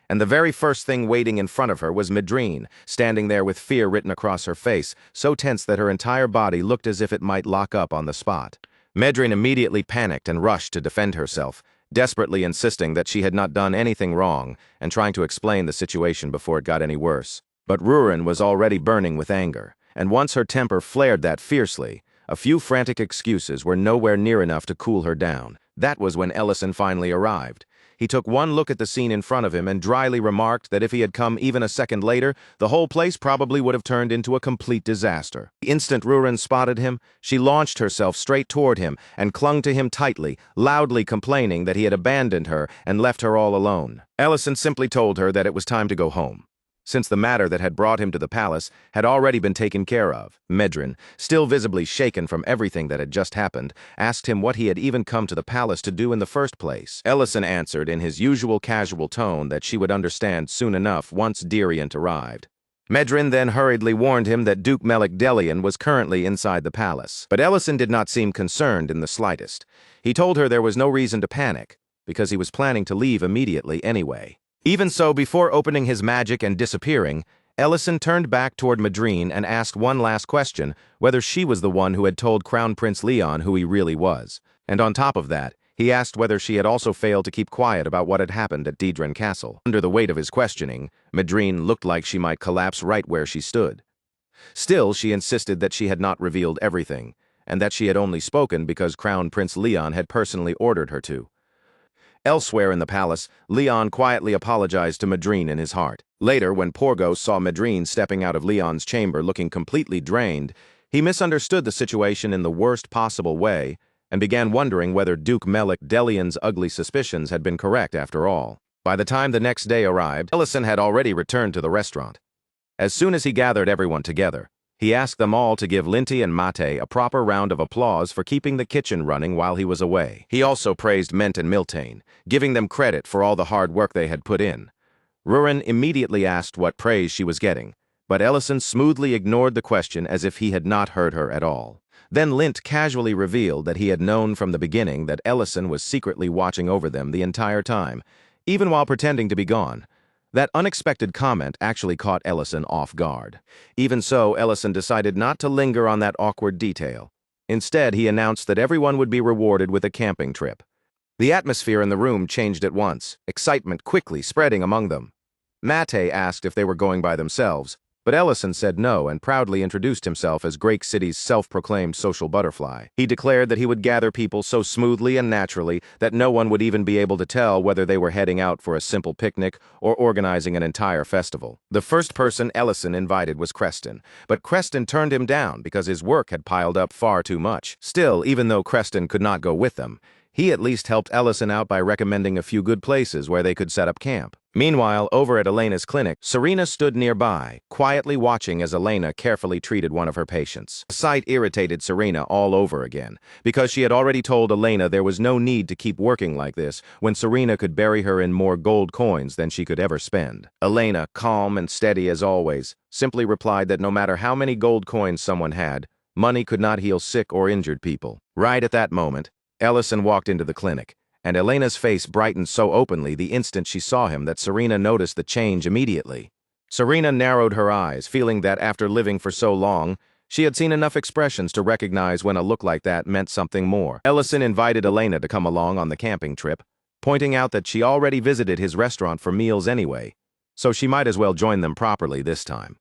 [SPEAKER 1] And the very first thing waiting in front of her was Medrine, standing there with fear written across her face, so tense that her entire body looked as if it might lock up on the spot. Medrine immediately panicked and rushed to defend herself, desperately insisting that she had not done anything wrong and trying to explain the situation before it got any worse. But Rurin was already burning with anger, and once her temper flared that fiercely, a few frantic excuses were nowhere near enough to cool her down. That was when Ellison finally arrived. He took one look at the scene in front of him and dryly remarked that if he had come even a second later, the whole place probably would have turned into a complete disaster. The instant Ruren spotted him, she launched herself straight toward him and clung to him tightly, loudly complaining that he had abandoned her and left her all alone. Ellison simply told her that it was time to go home, since the matter that had brought him to the palace had already been taken care of. Medrin, still visibly shaken from everything that had just happened, asked him what he had even come to the palace to do in the first place. Ellison answered in his usual casual tone that she would understand soon enough once Dirient arrived. Medrin then hurriedly warned him that Duke Melik Delian was currently inside the palace. But Ellison did not seem concerned in the slightest. He told her there was no reason to panic, because he was planning to leave immediately anyway. Even so, before opening his magic and disappearing, Ellison turned back toward Madrine and asked one last question, whether she was the one who had told Crown Prince Leon who he really was. And on top of that, he asked whether she had also failed to keep quiet about what had happened at Dedren Castle. Under the weight of his questioning, Madrine looked like she might collapse right where she stood. Still, she insisted that she had not revealed everything, and that she had only spoken because Crown Prince Leon had personally ordered her to. Elsewhere in the palace, Leon quietly apologized to Madrine in his heart. Later, when Porgos saw Madrine stepping out of Leon's chamber looking completely drained, he misunderstood the situation in the worst possible way and began wondering whether Duke Melik Delian's ugly suspicions had been correct after all. By the time the next day arrived, Ellison had already returned to the restaurant. As soon as he gathered everyone together, he asked them all to give Linty and Mate a proper round of applause for keeping the kitchen running while he was away. He also praised Ment and Miltine, giving them credit for all the hard work they had put in. Ruren immediately asked what praise she was getting, but Ellison smoothly ignored the question as if he had not heard her at all. Then Lint casually revealed that he had known from the beginning that Ellison was secretly watching over them the entire time, even while pretending to be gone. That unexpected comment actually caught Ellison off guard. Even so, Ellison decided not to linger on that awkward detail. Instead, he announced that everyone would be rewarded with a camping trip. The atmosphere in the room changed at once, excitement quickly spreading among them. Mate asked if they were going by themselves, but Ellison said no and proudly introduced himself as Great City's self-proclaimed social butterfly. He declared that he would gather people so smoothly and naturally that no one would even be able to tell whether they were heading out for a simple picnic or organizing an entire festival. The first person Ellison invited was Creston, but Creston turned him down because his work had piled up far too much. Still, even though Creston could not go with them, he at least helped Ellison out by recommending a few good places where they could set up camp. Meanwhile, over at Elena's clinic, Serena stood nearby, quietly watching as Elena carefully treated one of her patients. The sight irritated Serena all over again, because she had already told Elena there was no need to keep working like this when Serena could bury her in more gold coins than she could ever spend. Elena, calm and steady as always, simply replied that no matter how many gold coins someone had, money could not heal sick or injured people. Right at that moment, Ellison walked into the clinic, and Elena's face brightened so openly the instant she saw him that Serena noticed the change immediately. Serena narrowed her eyes, feeling that after living for so long, she had seen enough expressions to recognize when a look like that meant something more. Ellison invited Elena to come along on the camping trip, pointing out that she already visited his restaurant for meals anyway, so she might as well join them properly this time.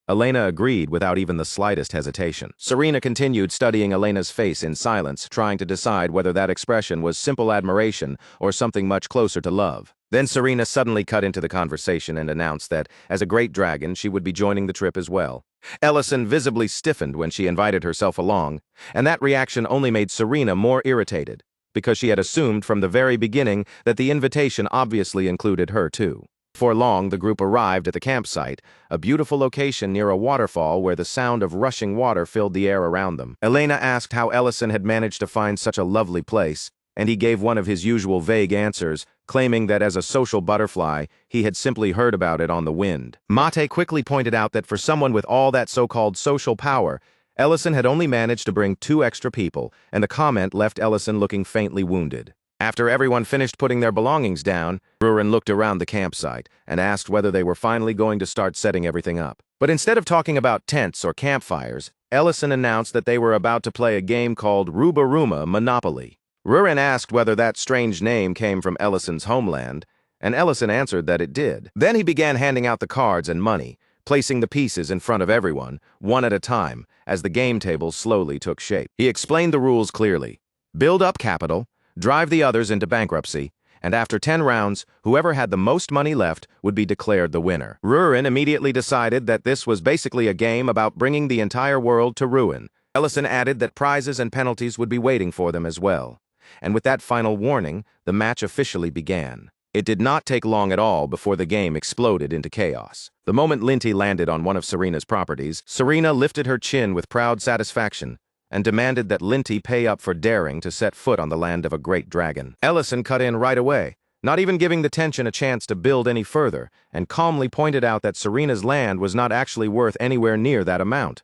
[SPEAKER 1] Elena agreed without even the slightest hesitation. Serena continued studying Elena's face in silence, trying to decide whether that expression was simple admiration or something much closer to love. Then Serena suddenly cut into the conversation and announced that, as a great dragon, she would be joining the trip as well. Ellison visibly stiffened when she invited herself along, and that reaction only made Serena more irritated, because she had assumed from the very beginning that the invitation obviously included her too. Before long, the group arrived at the campsite, a beautiful location near a waterfall where the sound of rushing water filled the air around them. Elena asked how Ellison had managed to find such a lovely place, and he gave one of his usual vague answers, claiming that as a social butterfly, he had simply heard about it on the wind. Mate quickly pointed out that for someone with all that so-called social power, Ellison had only managed to bring 2 extra people, and the comment left Ellison looking faintly wounded. After everyone finished putting their belongings down, Ruren looked around the campsite and asked whether they were finally going to start setting everything up. But instead of talking about tents or campfires, Ellison announced that they were about to play a game called Rubaruma Monopoly. Ruren asked whether that strange name came from Ellison's homeland, and Ellison answered that it did. Then he began handing out the cards and money, placing the pieces in front of everyone, one at a time, as the game table slowly took shape. He explained the rules clearly. Build up capital, drive the others into bankruptcy, and after 10 rounds, whoever had the most money left would be declared the winner. Rurin immediately decided that this was basically a game about bringing the entire world to ruin. Ellison added that prizes and penalties would be waiting for them as well. And with that final warning, the match officially began. It did not take long at all before the game exploded into chaos. The moment Linty landed on one of Serena's properties, Serena lifted her chin with proud satisfaction and demanded that Linty pay up for daring to set foot on the land of a great dragon. Ellison cut in right away, not even giving the tension a chance to build any further, and calmly pointed out that Serena's land was not actually worth anywhere near that amount.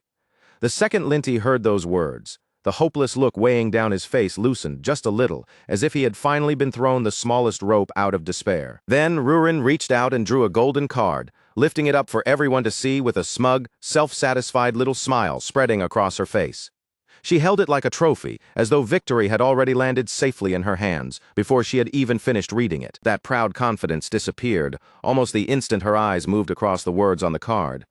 [SPEAKER 1] The second Linty heard those words, the hopeless look weighing down his face loosened just a little, as if he had finally been thrown the smallest rope out of despair. Then Rurin reached out and drew a golden card, lifting it up for everyone to see with a smug, self-satisfied little smile spreading across her face. She held it like a trophy, as though victory had already landed safely in her hands, before she had even finished reading it. That proud confidence disappeared, almost the instant her eyes moved across the words on the card.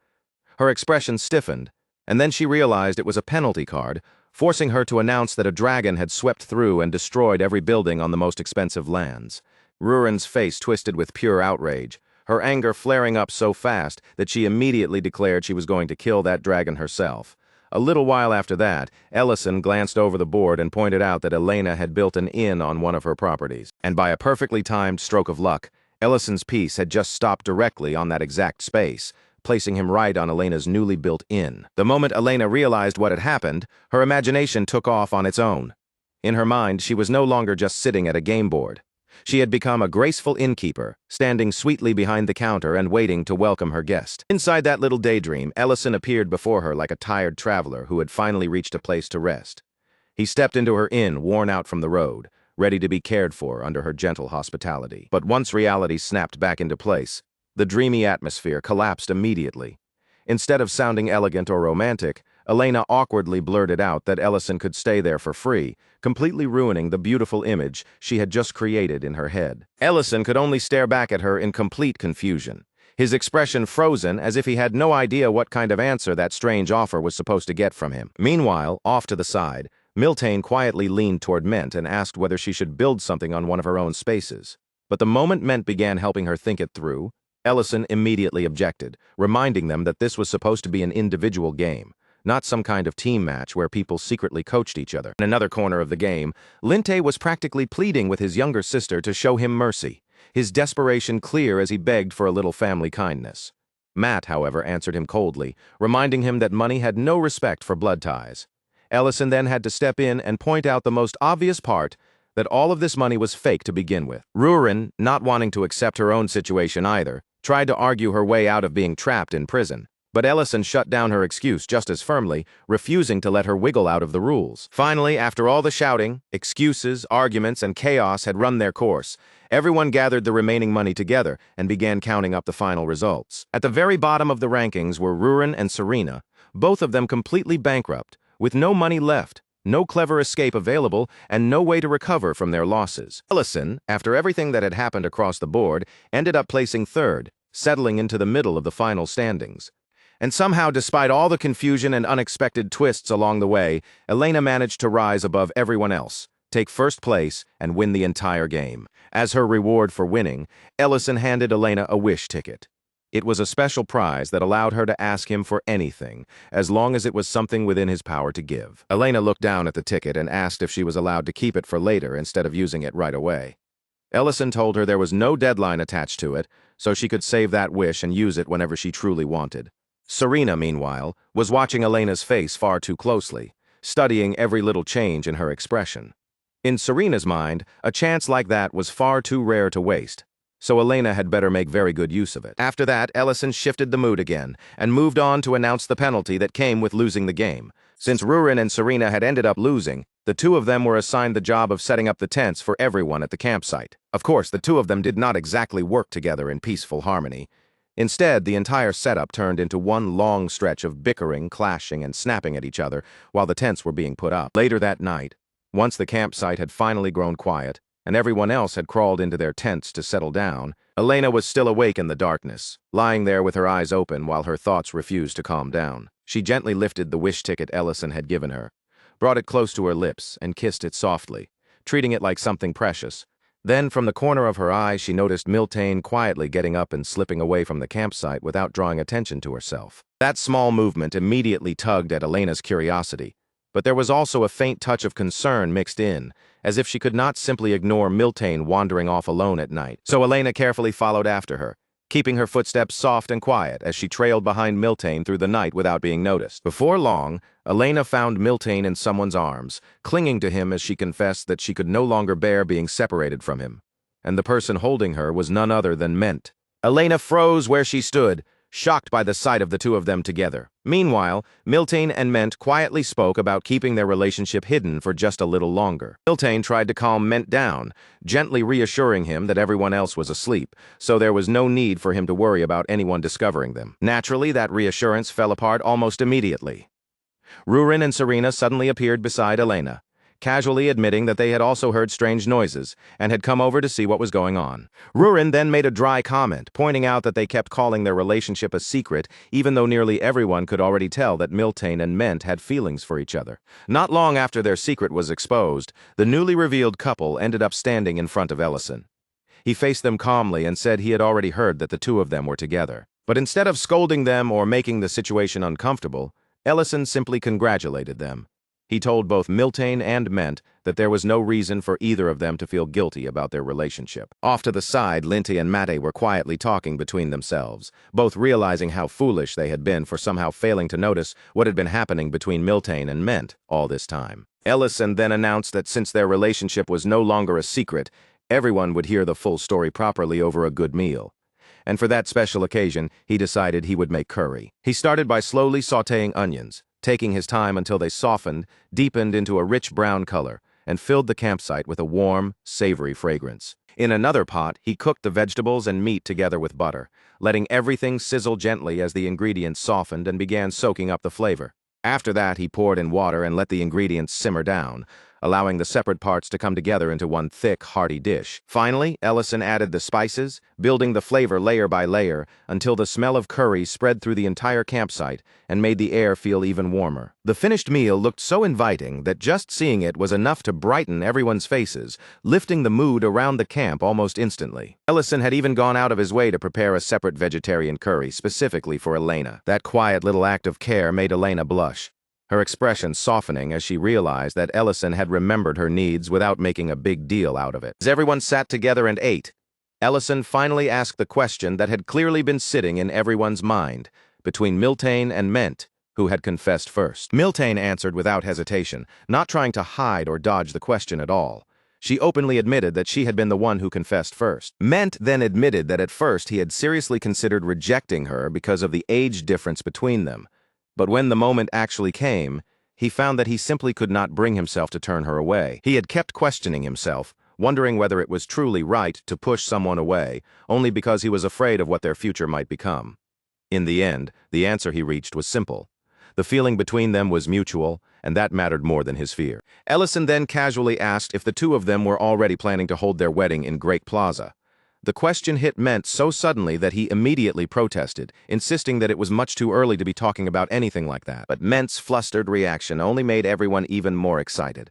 [SPEAKER 1] Her expression stiffened, and then she realized it was a penalty card, forcing her to announce that a dragon had swept through and destroyed every building on the most expensive lands. Rurin's face twisted with pure outrage, her anger flaring up so fast that she immediately declared she was going to kill that dragon herself. A little while after that, Ellison glanced over the board and pointed out that Elena had built an inn on one of her properties. And by a perfectly timed stroke of luck, Ellison's piece had just stopped directly on that exact space, placing him right on Elena's newly built inn. The moment Elena realized what had happened, her imagination took off on its own. In her mind, she was no longer just sitting at a game board. She had become a graceful innkeeper, standing sweetly behind the counter and waiting to welcome her guest. Inside that little daydream, Ellison appeared before her like a tired traveler who had finally reached a place to rest. He stepped into her inn, worn out from the road, ready to be cared for under her gentle hospitality. But once reality snapped back into place, the dreamy atmosphere collapsed immediately. Instead of sounding elegant or romantic, Elena awkwardly blurted out that Ellison could stay there for free, completely ruining the beautiful image she had just created in her head. Ellison could only stare back at her in complete confusion, his expression frozen as if he had no idea what kind of answer that strange offer was supposed to get from him. Meanwhile, off to the side, Miltine quietly leaned toward Ment and asked whether she should build something on one of her own spaces. But the moment Ment began helping her think it through, Ellison immediately objected, reminding them that this was supposed to be an individual game, not some kind of team match where people secretly coached each other. In another corner of the game, Linty was practically pleading with his younger sister to show him mercy, his desperation clear as he begged for a little family kindness. Matt, however, answered him coldly, reminding him that money had no respect for blood ties. Ellison then had to step in and point out the most obvious part, that all of this money was fake to begin with. Rurin, not wanting to accept her own situation either, tried to argue her way out of being trapped in prison. But Ellison shut down her excuse just as firmly, refusing to let her wiggle out of the rules. Finally, after all the shouting, excuses, arguments, and chaos had run their course, everyone gathered the remaining money together and began counting up the final results. At the very bottom of the rankings were Rurin and Serena, both of them completely bankrupt, with no money left, no clever escape available, and no way to recover from their losses. Ellison, after everything that had happened across the board, ended up placing third, settling into the middle of the final standings. And somehow, despite all the confusion and unexpected twists along the way, Elena managed to rise above everyone else, take first place, and win the entire game. As her reward for winning, Ellison handed Elena a wish ticket. It was a special prize that allowed her to ask him for anything, as long as it was something within his power to give. Elena looked down at the ticket and asked if she was allowed to keep it for later instead of using it right away. Ellison told her there was no deadline attached to it, so she could save that wish and use it whenever she truly wanted. Serena, meanwhile, was watching Elena's face far too closely, studying every little change in her expression. In Serena's mind, a chance like that was far too rare to waste, so Elena had better make very good use of it. After that, Ellison shifted the mood again and moved on to announce the penalty that came with losing the game. Since Rurin and Serena had ended up losing, the two of them were assigned the job of setting up the tents for everyone at the campsite. Of course, the two of them did not exactly work together in peaceful harmony. Instead, the entire setup turned into one long stretch of bickering, clashing, and snapping at each other while the tents were being put up. Later that night, once the campsite had finally grown quiet, and everyone else had crawled into their tents to settle down, Elena was still awake in the darkness, lying there with her eyes open while her thoughts refused to calm down. She gently lifted the wish ticket Ellison had given her, brought it close to her lips, and kissed it softly, treating it like something precious. Then, from the corner of her eye, she noticed Miltine quietly getting up and slipping away from the campsite without drawing attention to herself. That small movement immediately tugged at Elena's curiosity, but there was also a faint touch of concern mixed in, as if she could not simply ignore Miltine wandering off alone at night. So Elena carefully followed after her, keeping her footsteps soft and quiet as she trailed behind Miltine through the night without being noticed. Before long, Elena found Miltine in someone's arms, clinging to him as she confessed that she could no longer bear being separated from him. And the person holding her was none other than Ment. Elena froze where she stood, shocked by the sight of the two of them together. Meanwhile, Miltine and Ment quietly spoke about keeping their relationship hidden for just a little longer. Miltine tried to calm Ment down, gently reassuring him that everyone else was asleep, so there was no need for him to worry about anyone discovering them. Naturally, that reassurance fell apart almost immediately. Rurin and Serena suddenly appeared beside Elena, casually admitting that they had also heard strange noises and had come over to see what was going on. Rurin then made a dry comment, pointing out that they kept calling their relationship a secret, even though nearly everyone could already tell that Miltine and Ment had feelings for each other. Not long after their secret was exposed, the newly revealed couple ended up standing in front of Ellison. He faced them calmly and said he had already heard that the two of them were together. But instead of scolding them or making the situation uncomfortable, Ellison simply congratulated them. He told both Miltine and Ment that there was no reason for either of them to feel guilty about their relationship. Off to the side, Linty and Mate were quietly talking between themselves, both realizing how foolish they had been for somehow failing to notice what had been happening between Miltine and Ment all this time. Ellison then announced that since their relationship was no longer a secret, everyone would hear the full story properly over a good meal. And for that special occasion, he decided he would make curry. He started by slowly sautéing onions, taking his time until they softened, deepened into a rich brown color, and filled the campsite with a warm, savory fragrance. In another pot, he cooked the vegetables and meat together with butter, letting everything sizzle gently as the ingredients softened and began soaking up the flavor. After that, he poured in water and let the ingredients simmer down, allowing the separate parts to come together into one thick, hearty dish. Finally, Ellison added the spices, building the flavor layer by layer until the smell of curry spread through the entire campsite and made the air feel even warmer. The finished meal looked so inviting that just seeing it was enough to brighten everyone's faces, lifting the mood around the camp almost instantly. Ellison had even gone out of his way to prepare a separate vegetarian curry specifically for Elena. That quiet little act of care made Elena blush, her expression softening as she realized that Ellison had remembered her needs without making a big deal out of it. As everyone sat together and ate, Ellison finally asked the question that had clearly been sitting in everyone's mind, between Miltine and Ment, who had confessed first. Miltine answered without hesitation, not trying to hide or dodge the question at all. She openly admitted that she had been the one who confessed first. Ment then admitted that at first he had seriously considered rejecting her because of the age difference between them. But when the moment actually came, he found that he simply could not bring himself to turn her away. He had kept questioning himself, wondering whether it was truly right to push someone away, only because he was afraid of what their future might become. In the end, the answer he reached was simple. The feeling between them was mutual, and that mattered more than his fear. Ellison then casually asked if the two of them were already planning to hold their wedding in Great Plaza. The question hit Ment so suddenly that he immediately protested, insisting that it was much too early to be talking about anything like that. But Ment's flustered reaction only made everyone even more excited.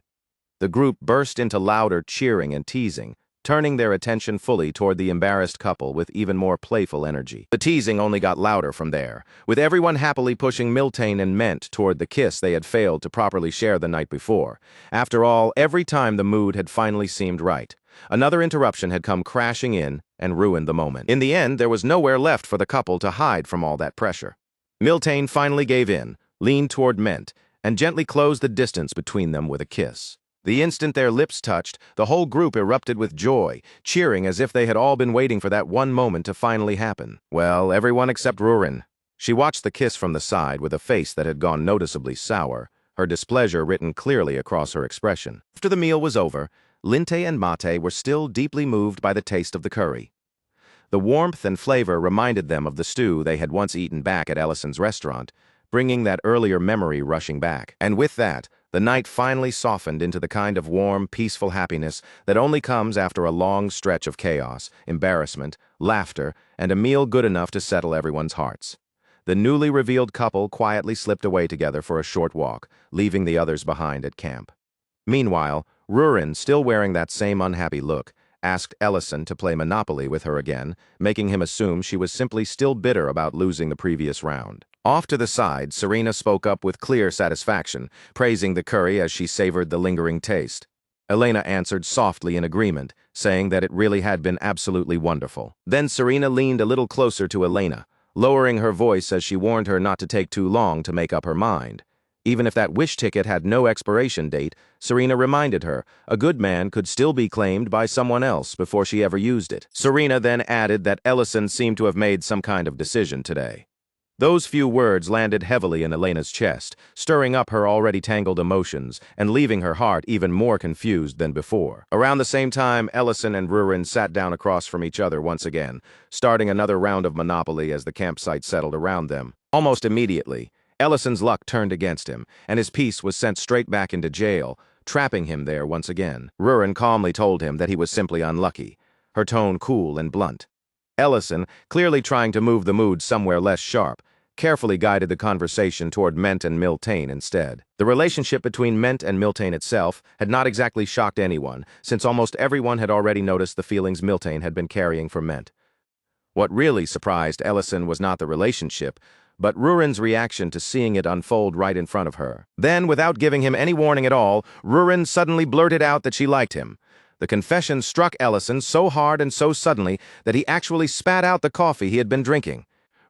[SPEAKER 1] The group burst into louder cheering and teasing, turning their attention fully toward the embarrassed couple with even more playful energy. The teasing only got louder from there, with everyone happily pushing Miltine and Ment toward the kiss they had failed to properly share the night before. After all, every time the mood had finally seemed right, another interruption had come crashing in and ruined the moment. In the end, there was nowhere left for the couple to hide from all that pressure. Miltine finally gave in, leaned toward Ment, and gently closed the distance between them with a kiss. The instant their lips touched, the whole group erupted with joy, cheering as if they had all been waiting for that one moment to finally happen. Well, everyone except Rurin. She watched the kiss from the side with a face that had gone noticeably sour, her displeasure written clearly across her expression. After the meal was over, Linte and Mate were still deeply moved by the taste of the curry. The warmth and flavor reminded them of the stew they had once eaten back at Ellison's restaurant, bringing that earlier memory rushing back. And with that, the night finally softened into the kind of warm, peaceful happiness that only comes after a long stretch of chaos, embarrassment, laughter, and a meal good enough to settle everyone's hearts. The newly revealed couple quietly slipped away together for a short walk, leaving the others behind at camp. Meanwhile, Rurin, still wearing that same unhappy look, asked Ellison to play Monopoly with her again, making him assume she was simply still bitter about losing the previous round. Off to the side, Serena spoke up with clear satisfaction, praising the curry as she savored the lingering taste. Elena answered softly in agreement, saying that it really had been absolutely wonderful. Then Serena leaned a little closer to Elena, lowering her voice as she warned her not to take too long to make up her mind. Even if that wish ticket had no expiration date, Serena reminded her, a good man could still be claimed by someone else before she ever used it. Serena then added that Ellison seemed to have made some kind of decision today. Those few words landed heavily in Elena's chest, stirring up her already tangled emotions and leaving her heart even more confused than before. Around the same time, Ellison and Rurin sat down across from each other once again, starting another round of Monopoly as the campsite settled around them. Almost immediately, Ellison's luck turned against him, and his piece was sent straight back into jail, trapping him there once again. Rurin calmly told him that he was simply unlucky, her tone cool and blunt. Ellison, clearly trying to move the mood somewhere less sharp, carefully guided the conversation toward Ment and Miltine instead. The relationship between Ment and Miltine itself had not exactly shocked anyone, since almost everyone had already noticed the feelings Miltine had been carrying for Ment. What really surprised Ellison was not the relationship, but Rurin's reaction to seeing it unfold right in front of her. Then, without giving him any warning at all, Rurin suddenly blurted out that she liked him. The confession struck Ellison so hard and so suddenly that he actually spat out the coffee he had been drinking.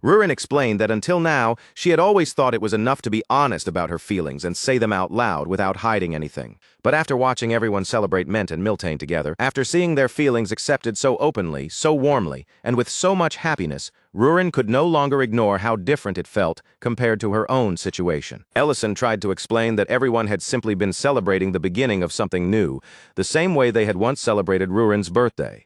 [SPEAKER 1] Rurin explained that until now, she had always thought it was enough to be honest about her feelings and say them out loud without hiding anything. But after watching everyone celebrate Ment and Miltine together, after seeing their feelings accepted so openly, so warmly, and with so much happiness, Rurin could no longer ignore how different it felt compared to her own situation. Ellison tried to explain that everyone had simply been celebrating the beginning of something new, the same way they had once celebrated Rurin's birthday.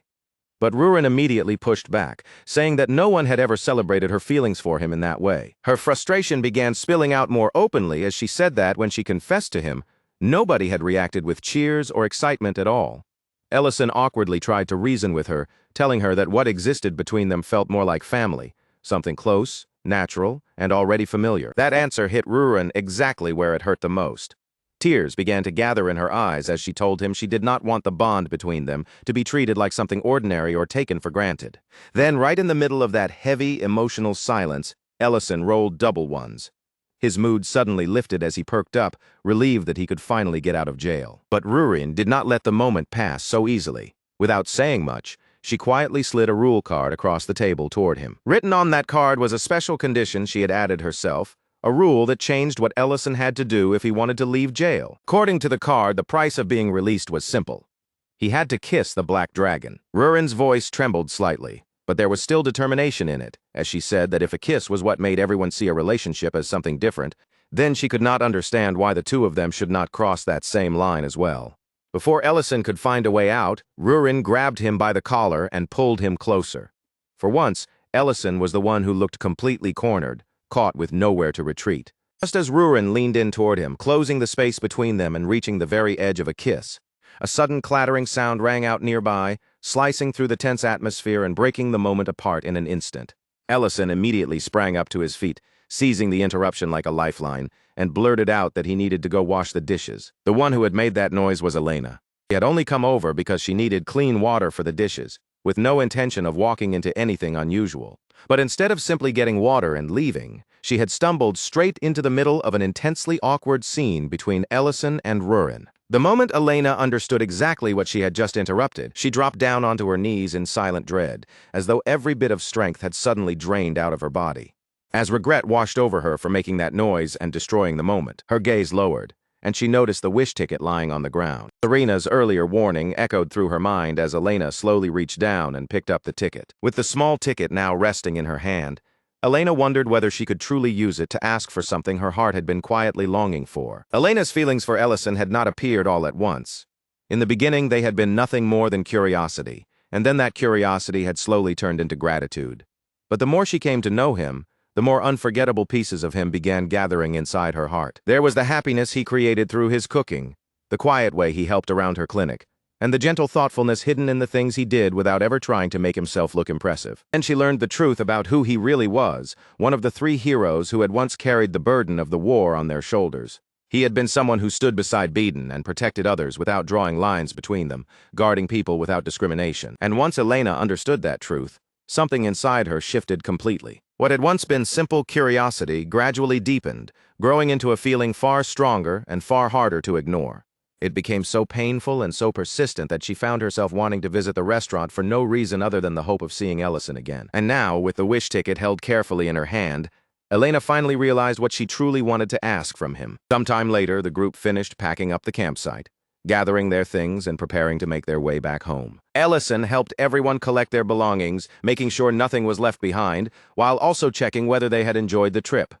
[SPEAKER 1] But Rurin immediately pushed back, saying that no one had ever celebrated her feelings for him in that way. Her frustration began spilling out more openly as she said that when she confessed to him, nobody had reacted with cheers or excitement at all. Ellison awkwardly tried to reason with her, telling her that what existed between them felt more like family, something close, natural, and already familiar. That answer hit Rurin exactly where it hurt the most. Tears began to gather in her eyes as she told him she did not want the bond between them to be treated like something ordinary or taken for granted. Then, right in the middle of that heavy, emotional silence, Ellison rolled double ones. His mood suddenly lifted as he perked up, relieved that he could finally get out of jail. But Rurin did not let the moment pass so easily. Without saying much, she quietly slid a rule card across the table toward him. Written on that card was a special condition she had added herself, a rule that changed what Ellison had to do if he wanted to leave jail. According to the card, the price of being released was simple. He had to kiss the Black Dragon. Rurin's voice trembled slightly, but there was still determination in it, as she said that if a kiss was what made everyone see a relationship as something different, then she could not understand why the two of them should not cross that same line as well. Before Ellison could find a way out, Rurin grabbed him by the collar and pulled him closer. For once, Ellison was the one who looked completely cornered, caught with nowhere to retreat. Just as Rurin leaned in toward him, closing the space between them and reaching the very edge of a kiss, a sudden clattering sound rang out nearby, slicing through the tense atmosphere and breaking the moment apart in an instant. Ellison immediately sprang up to his feet, seizing the interruption like a lifeline, and blurted out that he needed to go wash the dishes. The one who had made that noise was Elena. She had only come over because she needed clean water for the dishes, with no intention of walking into anything unusual. But instead of simply getting water and leaving, she had stumbled straight into the middle of an intensely awkward scene between Ellison and Rurin. The moment Elena understood exactly what she had just interrupted, she dropped down onto her knees in silent dread, as though every bit of strength had suddenly drained out of her body. As regret washed over her for making that noise and destroying the moment, her gaze lowered, and she noticed the wish ticket lying on the ground. Serena's earlier warning echoed through her mind as Elena slowly reached down and picked up the ticket. With the small ticket now resting in her hand, Elena wondered whether she could truly use it to ask for something her heart had been quietly longing for. Elena's feelings for Ellison had not appeared all at once. In the beginning, they had been nothing more than curiosity, and then that curiosity had slowly turned into gratitude. But the more she came to know him, the more unforgettable pieces of him began gathering inside her heart. There was the happiness he created through his cooking, the quiet way he helped around her clinic, and the gentle thoughtfulness hidden in the things he did without ever trying to make himself look impressive. And she learned the truth about who he really was, one of the three heroes who had once carried the burden of the war on their shoulders. He had been someone who stood beside Beeden and protected others without drawing lines between them, guarding people without discrimination. And once Elena understood that truth, something inside her shifted completely. What had once been simple curiosity gradually deepened, growing into a feeling far stronger and far harder to ignore. It became so painful and so persistent that she found herself wanting to visit the restaurant for no reason other than the hope of seeing Ellison again. And now, with the wish ticket held carefully in her hand, Elena finally realized what she truly wanted to ask from him. Sometime later, the group finished packing up the campsite, gathering their things and preparing to make their way back home. Ellison helped everyone collect their belongings, making sure nothing was left behind, while also checking whether they had enjoyed the trip.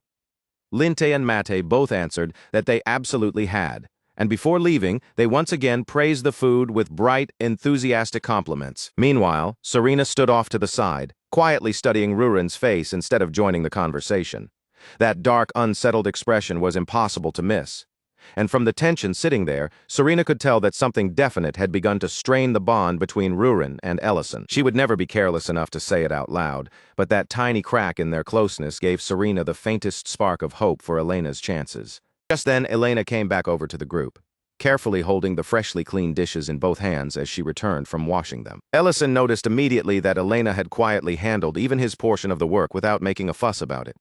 [SPEAKER 1] Linte and Mate both answered that they absolutely had, and before leaving, they once again praised the food with bright, enthusiastic compliments. Meanwhile, Serena stood off to the side, quietly studying Rurin's face instead of joining the conversation. That dark, unsettled expression was impossible to miss. And from the tension sitting there, Serena could tell that something definite had begun to strain the bond between Rurin and Ellison. She would never be careless enough to say it out loud, but that tiny crack in their closeness gave Serena the faintest spark of hope for Elena's chances. Just then, Elena came back over to the group, carefully holding the freshly cleaned dishes in both hands as she returned from washing them. Ellison noticed immediately that Elena had quietly handled even his portion of the work without making a fuss about it.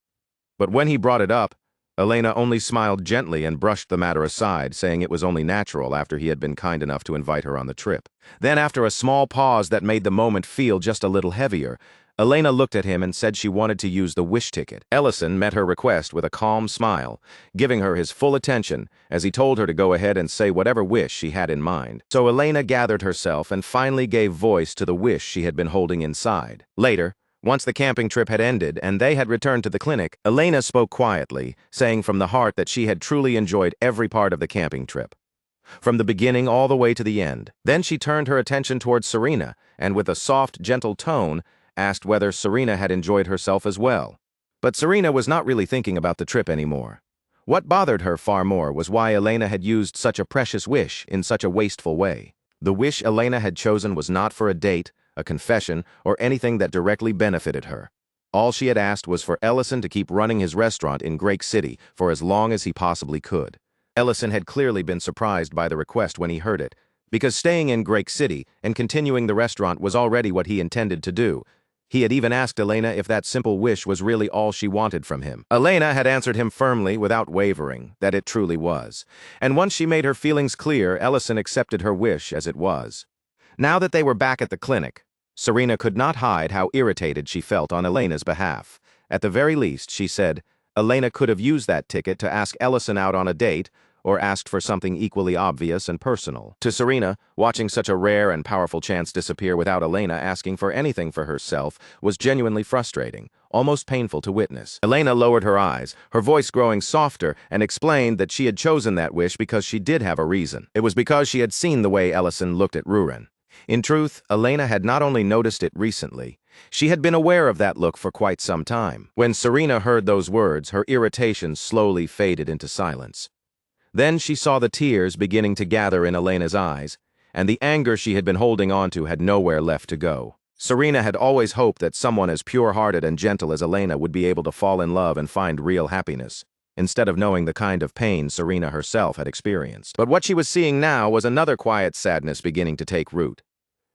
[SPEAKER 1] But when he brought it up, Elena only smiled gently and brushed the matter aside, saying it was only natural after he had been kind enough to invite her on the trip. Then, after a small pause that made the moment feel just a little heavier, Elena looked at him and said she wanted to use the wish ticket. Ellison met her request with a calm smile, giving her his full attention as he told her to go ahead and say whatever wish she had in mind. So Elena gathered herself and finally gave voice to the wish she had been holding inside. Later, once the camping trip had ended and they had returned to the clinic, Elena spoke quietly, saying from the heart that she had truly enjoyed every part of the camping trip, from the beginning all the way to the end. Then she turned her attention towards Serena and with a soft, gentle tone, asked whether Serena had enjoyed herself as well. But Serena was not really thinking about the trip anymore. What bothered her far more was why Elena had used such a precious wish in such a wasteful way. The wish Elena had chosen was not for a date, a confession, or anything that directly benefited her. All she had asked was for Ellison to keep running his restaurant in Great City for as long as he possibly could. Ellison had clearly been surprised by the request when he heard it, because staying in Great City and continuing the restaurant was already what he intended to do. He had even asked Elena if that simple wish was really all she wanted from him. Elena had answered him firmly, without wavering, that it truly was. And once she made her feelings clear, Ellison accepted her wish as it was. Now that they were back at the clinic, Serena could not hide how irritated she felt on Elena's behalf. At the very least, she said, Elena could have used that ticket to ask Ellison out on a date, or asked for something equally obvious and personal. To Serena, watching such a rare and powerful chance disappear without Elena asking for anything for herself was genuinely frustrating, almost painful to witness. Elena lowered her eyes, her voice growing softer, and explained that she had chosen that wish because she did have a reason. It was because she had seen the way Ellison looked at Rurin. In truth, Elena had not only noticed it recently, she had been aware of that look for quite some time. When Serena heard those words, her irritation slowly faded into silence. Then she saw the tears beginning to gather in Elena's eyes, and the anger she had been holding on to had nowhere left to go. Serena had always hoped that someone as pure-hearted and gentle as Elena would be able to fall in love and find real happiness, instead of knowing the kind of pain Serena herself had experienced. But what she was seeing now was another quiet sadness beginning to take root.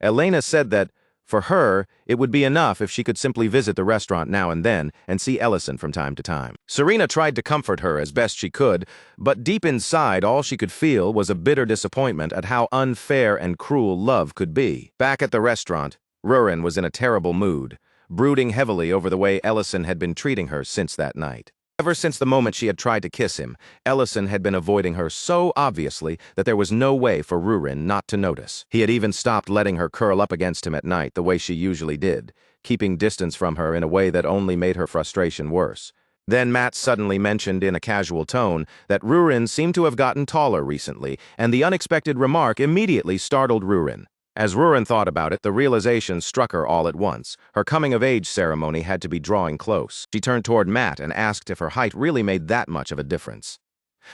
[SPEAKER 1] Elena said that, for her, it would be enough if she could simply visit the restaurant now and then and see Ellison from time to time. Serena tried to comfort her as best she could, but deep inside all she could feel was a bitter disappointment at how unfair and cruel love could be. Back at the restaurant, Rurin was in a terrible mood, brooding heavily over the way Ellison had been treating her since that night. Ever since the moment she had tried to kiss him, Ellison had been avoiding her so obviously that there was no way for Rurin not to notice. He had even stopped letting her curl up against him at night the way she usually did, keeping distance from her in a way that only made her frustration worse. Then Matt suddenly mentioned in a casual tone that Rurin seemed to have gotten taller recently, and the unexpected remark immediately startled Rurin. As Rurin thought about it, the realization struck her all at once. Her coming-of-age ceremony had to be drawing close. She turned toward Matt and asked if her height really made that much of a difference.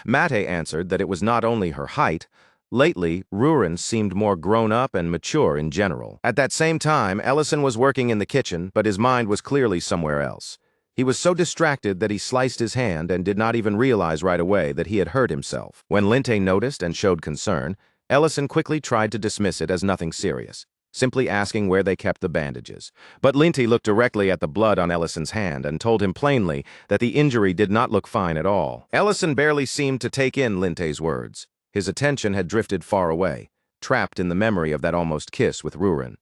[SPEAKER 1] Mate answered that it was not only her height. Lately, Rurin seemed more grown-up and mature in general. At that same time, Ellison was working in the kitchen, but his mind was clearly somewhere else. He was so distracted that he sliced his hand and did not even realize right away that he had hurt himself. When Linte noticed and showed concern, Ellison quickly tried to dismiss it as nothing serious, simply asking where they kept the bandages. But Linte looked directly at the blood on Ellison's hand and told him plainly that the injury did not look fine at all. Ellison barely seemed to take in Linte's words. His attention had drifted far away, trapped in the memory of that almost kiss with Rurin.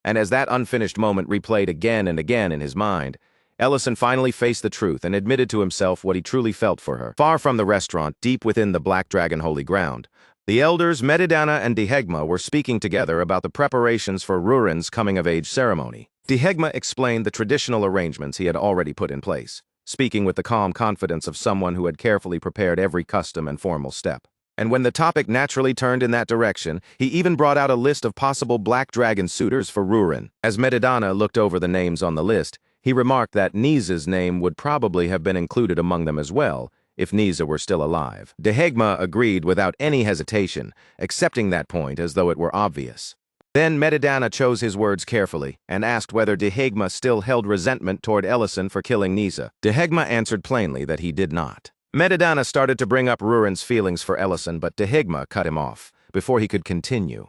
[SPEAKER 1] And as that unfinished moment replayed again and again in his mind, Ellison finally faced the truth and admitted to himself what he truly felt for her. Far from the restaurant, deep within the Black Dragon holy ground, the elders Medidana and Dihegma were speaking together about the preparations for Rurin's coming-of-age ceremony. Dihegma explained the traditional arrangements he had already put in place, speaking with the calm confidence of someone who had carefully prepared every custom and formal step. And when the topic naturally turned in that direction, he even brought out a list of possible Black Dragon suitors for Rurin. As Medidana looked over the names on the list, he remarked that Niza's name would probably have been included among them as well, if Niza were still alive. Dihegma agreed without any hesitation, accepting that point as though it were obvious. Then Medidana chose his words carefully and asked whether Dihegma still held resentment toward Ellison for killing Niza. Dihegma answered plainly that he did not. Medidana started to bring up Rurin's feelings for Ellison, but Dihegma cut him off before he could continue.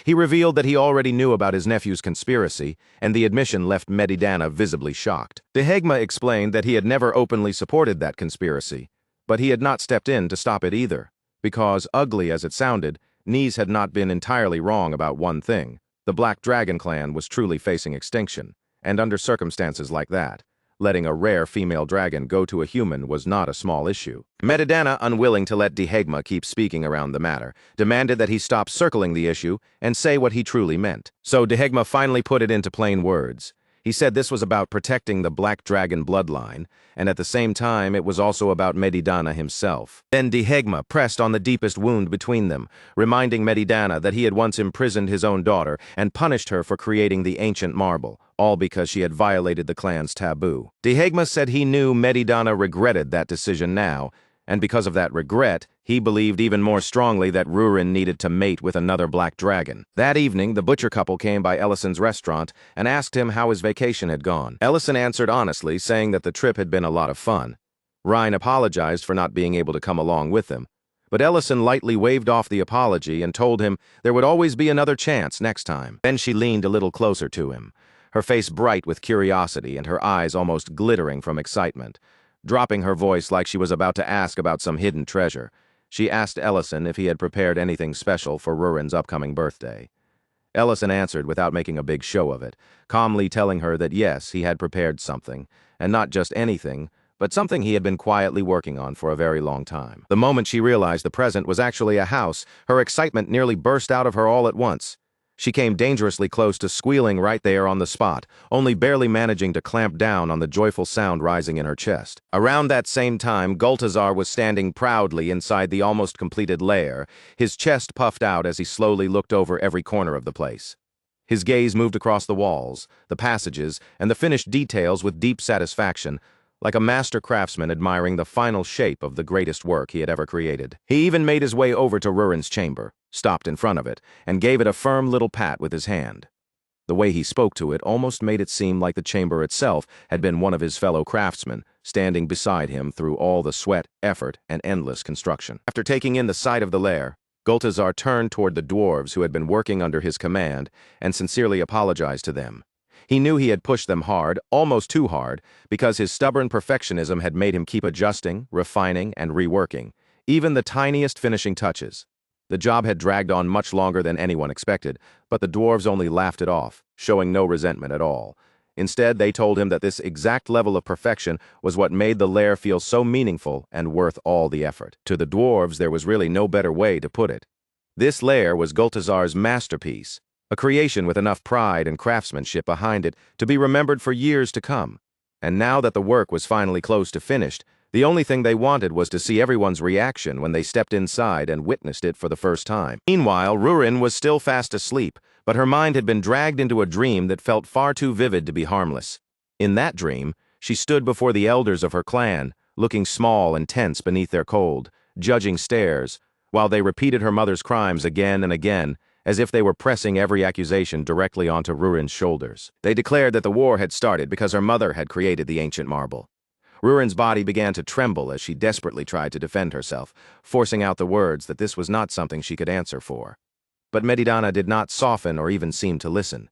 [SPEAKER 1] He revealed that he already knew about his nephew's conspiracy, and the admission left Medidana visibly shocked. Dihegma explained that he had never openly supported that conspiracy, but he had not stepped in to stop it either, because, ugly as it sounded, Niz had not been entirely wrong about one thing. The Black Dragon clan was truly facing extinction, and under circumstances like that, letting a rare female dragon go to a human was not a small issue. Medidana, unwilling to let Dihegma keep speaking around the matter, demanded that he stop circling the issue and say what he truly meant. So Dihegma finally put it into plain words. He said this was about protecting the Black Dragon bloodline, and at the same time it was also about Medidana himself. Then Dihegma pressed on the deepest wound between them, reminding Medidana that he had once imprisoned his own daughter and punished her for creating the ancient marble, all because she had violated the clan's taboo. Dihegma said he knew Medidana regretted that decision now, and because of that regret, he believed even more strongly that Rurin needed to mate with another Black Dragon. That evening, the butcher couple came by Ellison's restaurant and asked him how his vacation had gone. Ellison answered honestly, saying that the trip had been a lot of fun. Ryan apologized for not being able to come along with them, but Ellison lightly waved off the apology and told him there would always be another chance next time. Then she leaned a little closer to him, her face bright with curiosity and her eyes almost glittering from excitement. Dropping her voice like she was about to ask about some hidden treasure, she asked Ellison if he had prepared anything special for Rurin's upcoming birthday. Ellison answered without making a big show of it, calmly telling her that yes, he had prepared something, and not just anything, but something he had been quietly working on for a very long time. The moment she realized the present was actually a house, her excitement nearly burst out of her all at once. She came dangerously close to squealing right there on the spot, only barely managing to clamp down on the joyful sound rising in her chest. Around that same time, Gultazar was standing proudly inside the almost completed lair, his chest puffed out as he slowly looked over every corner of the place. His gaze moved across the walls, the passages, and the finished details with deep satisfaction, like a master craftsman admiring the final shape of the greatest work he had ever created. He even made his way over to Rurin's chamber, stopped in front of it, and gave it a firm little pat with his hand. The way he spoke to it almost made it seem like the chamber itself had been one of his fellow craftsmen, standing beside him through all the sweat, effort, and endless construction. After taking in the sight of the lair, Gultazar turned toward the dwarves who had been working under his command and sincerely apologized to them. He knew he had pushed them hard, almost too hard, because his stubborn perfectionism had made him keep adjusting, refining, and reworking, even the tiniest finishing touches. The job had dragged on much longer than anyone expected, but the dwarves only laughed it off, showing no resentment at all. Instead, they told him that this exact level of perfection was what made the lair feel so meaningful and worth all the effort. To the dwarves, there was really no better way to put it. This lair was Gultazar's masterpiece, a creation with enough pride and craftsmanship behind it to be remembered for years to come. And now that the work was finally close to finished, the only thing they wanted was to see everyone's reaction when they stepped inside and witnessed it for the first time. Meanwhile, Rurin was still fast asleep, but her mind had been dragged into a dream that felt far too vivid to be harmless. In that dream, she stood before the elders of her clan, looking small and tense beneath their cold, judging stares, while they repeated her mother's crimes again and again, as if they were pressing every accusation directly onto Rurin's shoulders. They declared that the war had started because her mother had created the ancient marble. Rurin's body began to tremble as she desperately tried to defend herself, forcing out the words that this was not something she could answer for. But Medidana did not soften or even seem to listen.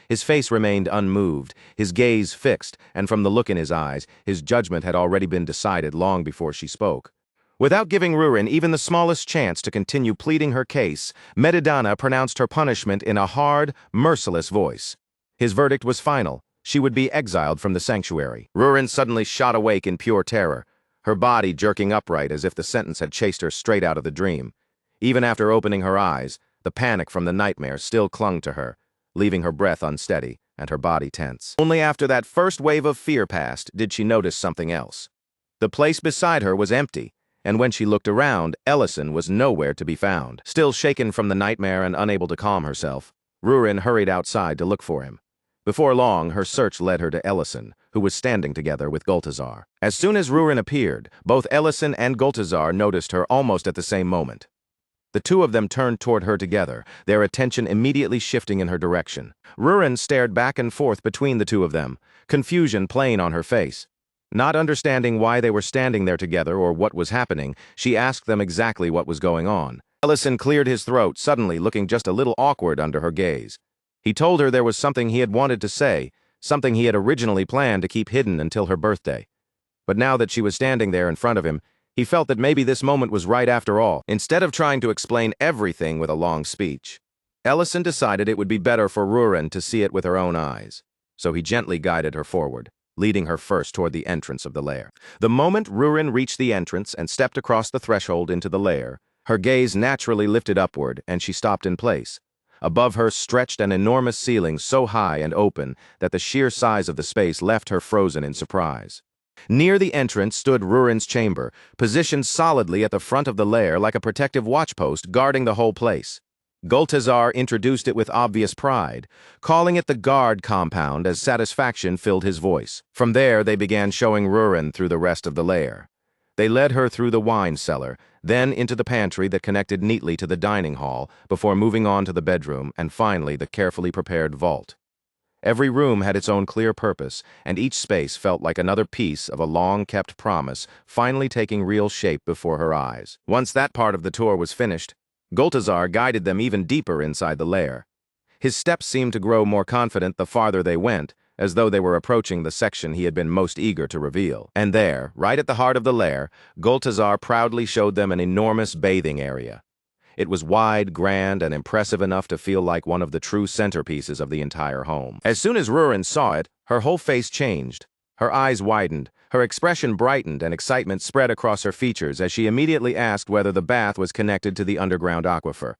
[SPEAKER 1] His face remained unmoved, his gaze fixed, and from the look in his eyes, his judgment had already been decided long before she spoke. Without giving Rurin even the smallest chance to continue pleading her case, Medidana pronounced her punishment in a hard, merciless voice. His verdict was final. She would be exiled from the sanctuary. Rurin suddenly shot awake in pure terror, her body jerking upright as if the sentence had chased her straight out of the dream. Even after opening her eyes, the panic from the nightmare still clung to her, leaving her breath unsteady and her body tense. Only after that first wave of fear passed did she notice something else. The place beside her was empty, and when she looked around, Ellison was nowhere to be found. Still shaken from the nightmare and unable to calm herself, Rurin hurried outside to look for him. Before long, her search led her to Ellison, who was standing together with Gultazar. As soon as Rurin appeared, both Ellison and Gultazar noticed her almost at the same moment. The two of them turned toward her together, their attention immediately shifting in her direction. Rurin stared back and forth between the two of them, confusion plain on her face. Not understanding why they were standing there together or what was happening, she asked them exactly what was going on. Ellison cleared his throat, suddenly looking just a little awkward under her gaze. He told her there was something he had wanted to say, something he had originally planned to keep hidden until her birthday. But now that she was standing there in front of him, he felt that maybe this moment was right after all. Instead of trying to explain everything with a long speech, Ellison decided it would be better for Rurin to see it with her own eyes. So he gently guided her forward, leading her first toward the entrance of the lair. The moment Rurin reached the entrance and stepped across the threshold into the lair, her gaze naturally lifted upward and she stopped in place. Above her stretched an enormous ceiling so high and open that the sheer size of the space left her frozen in surprise. Near the entrance stood Rurin's chamber, positioned solidly at the front of the lair like a protective watchpost guarding the whole place. Gultazar introduced it with obvious pride, calling it the guard compound as satisfaction filled his voice. From there, they began showing Rurin through the rest of the lair. They led her through the wine cellar, then into the pantry that connected neatly to the dining hall, before moving on to the bedroom and finally the carefully prepared vault. Every room had its own clear purpose, and each space felt like another piece of a long-kept promise finally taking real shape before her eyes. Once that part of the tour was finished, Gultazar guided them even deeper inside the lair. His steps seemed to grow more confident the farther they went, as though they were approaching the section he had been most eager to reveal. And there, right at the heart of the lair, Gultazar proudly showed them an enormous bathing area. It was wide, grand, and impressive enough to feel like one of the true centerpieces of the entire home. As soon as Rurin saw it, her whole face changed. Her eyes widened, her expression brightened, and excitement spread across her features as she immediately asked whether the bath was connected to the underground aquifer.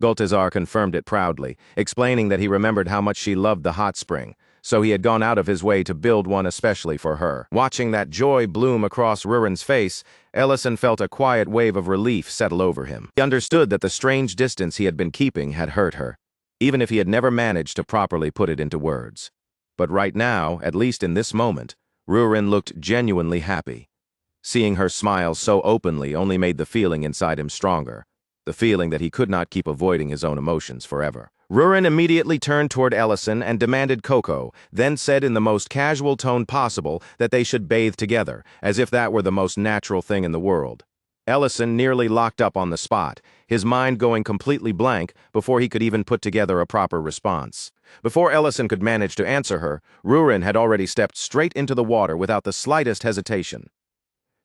[SPEAKER 1] Gultazar confirmed it proudly, explaining that he remembered how much she loved the hot spring, so he had gone out of his way to build one especially for her. Watching that joy bloom across Rurin's face, Ellison felt a quiet wave of relief settle over him. He understood that the strange distance he had been keeping had hurt her, even if he had never managed to properly put it into words. But right now, at least in this moment, Rurin looked genuinely happy. Seeing her smile so openly only made the feeling inside him stronger, the feeling that he could not keep avoiding his own emotions forever. Rurin immediately turned toward Ellison and demanded cocoa, then said in the most casual tone possible that they should bathe together, as if that were the most natural thing in the world. Ellison nearly locked up on the spot, his mind going completely blank before he could even put together a proper response. Before Ellison could manage to answer her, Rurin had already stepped straight into the water without the slightest hesitation.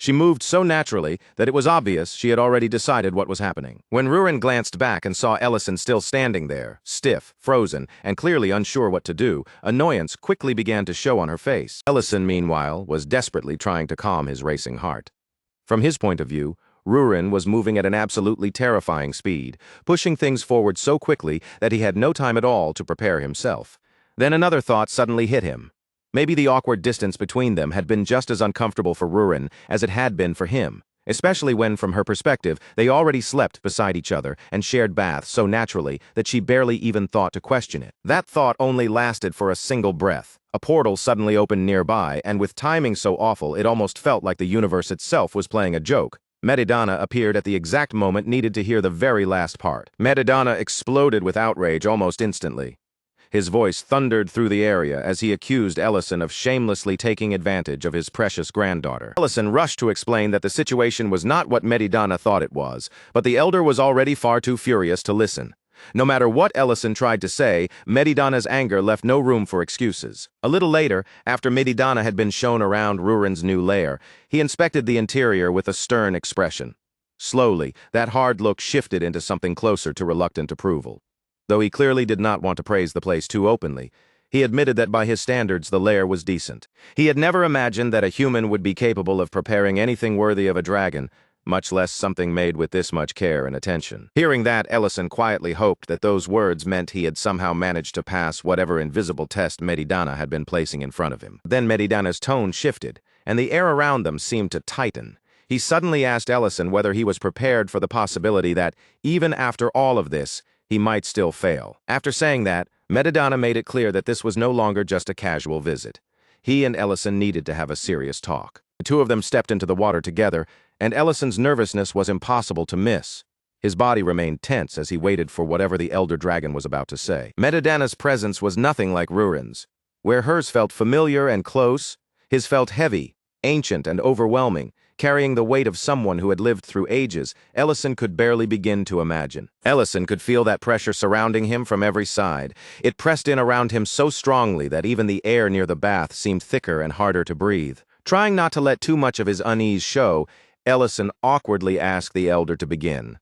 [SPEAKER 1] She moved so naturally that it was obvious she had already decided what was happening. When Rurin glanced back and saw Ellison still standing there, stiff, frozen, and clearly unsure what to do, annoyance quickly began to show on her face. Ellison, meanwhile, was desperately trying to calm his racing heart. From his point of view, Rurin was moving at an absolutely terrifying speed, pushing things forward so quickly that he had no time at all to prepare himself. Then another thought suddenly hit him. Maybe the awkward distance between them had been just as uncomfortable for Rurin as it had been for him, especially when, from her perspective, they already slept beside each other and shared baths so naturally that she barely even thought to question it. That thought only lasted for a single breath. A portal suddenly opened nearby, and with timing so awful it almost felt like the universe itself was playing a joke. Medidana appeared at the exact moment needed to hear the very last part. Medidana exploded with outrage almost instantly. His voice thundered through the area as he accused Ellison of shamelessly taking advantage of his precious granddaughter. Ellison rushed to explain that the situation was not what Medidana thought it was, but the elder was already far too furious to listen. No matter what Ellison tried to say, Medidana's anger left no room for excuses. A little later, after Medidana had been shown around Rurin's new lair, he inspected the interior with a stern expression. Slowly, that hard look shifted into something closer to reluctant approval. Though he clearly did not want to praise the place too openly, he admitted that by his standards the lair was decent. He had never imagined that a human would be capable of preparing anything worthy of a dragon, much less something made with this much care and attention. Hearing that, Ellison quietly hoped that those words meant he had somehow managed to pass whatever invisible test Medidana had been placing in front of him. Then Medidana's tone shifted, and the air around them seemed to tighten. He suddenly asked Ellison whether he was prepared for the possibility that, even after all of this, he might still fail. After saying that, Medidana made it clear that this was no longer just a casual visit. He and Ellison needed to have a serious talk. The two of them stepped into the water together, and Ellison's nervousness was impossible to miss. His body remained tense as he waited for whatever the elder dragon was about to say. Medidana's presence was nothing like Rurin's. Where hers felt familiar and close, his felt heavy, ancient, and overwhelming, carrying the weight of someone who had lived through ages Ellison could barely begin to imagine. Ellison could feel that pressure surrounding him from every side. It pressed in around him so strongly that even the air near the bath seemed thicker and harder to breathe. Trying not to let too much of his unease show, Ellison awkwardly asked the elder to begin.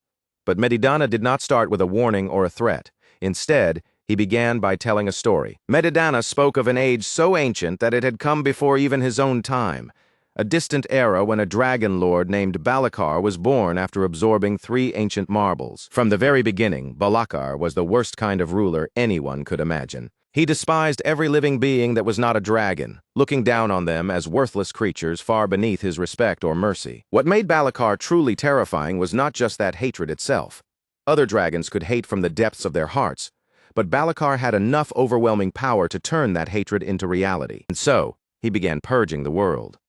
[SPEAKER 1] But Medidana did not start with a warning or a threat. Instead, he began by telling a story. Medidana spoke of an age so ancient that it had come before even his own time. A distant era when a dragon lord named Balakar was born after absorbing 3 ancient marbles. From the very beginning, Balakar was the worst kind of ruler anyone could imagine. He despised every living being that was not a dragon, looking down on them as worthless creatures far beneath his respect or mercy. What made Balakar truly terrifying was not just that hatred itself. Other dragons could hate from the depths of their hearts, but Balakar had enough overwhelming power to turn that hatred into reality. And so, he began purging the world.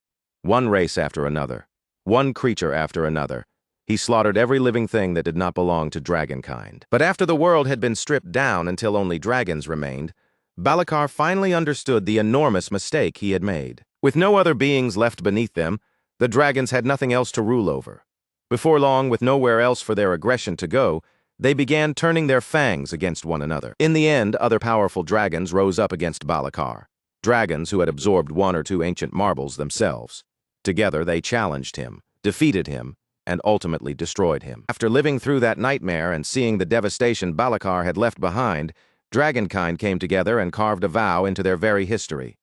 [SPEAKER 1] One race after another, one creature after another. He slaughtered every living thing that did not belong to dragonkind. But after the world had been stripped down until only dragons remained, Balakar finally understood the enormous mistake he had made. With no other beings left beneath them, the dragons had nothing else to rule over. Before long, with nowhere else for their aggression to go, they began turning their fangs against one another. In the end, other powerful dragons rose up against Balakar, dragons who had absorbed 1 or 2 ancient marbles themselves. Together, they challenged him, defeated him, and ultimately destroyed him. After living through that nightmare and seeing the devastation Balakar had left behind, dragonkind came together and carved a vow into their very history.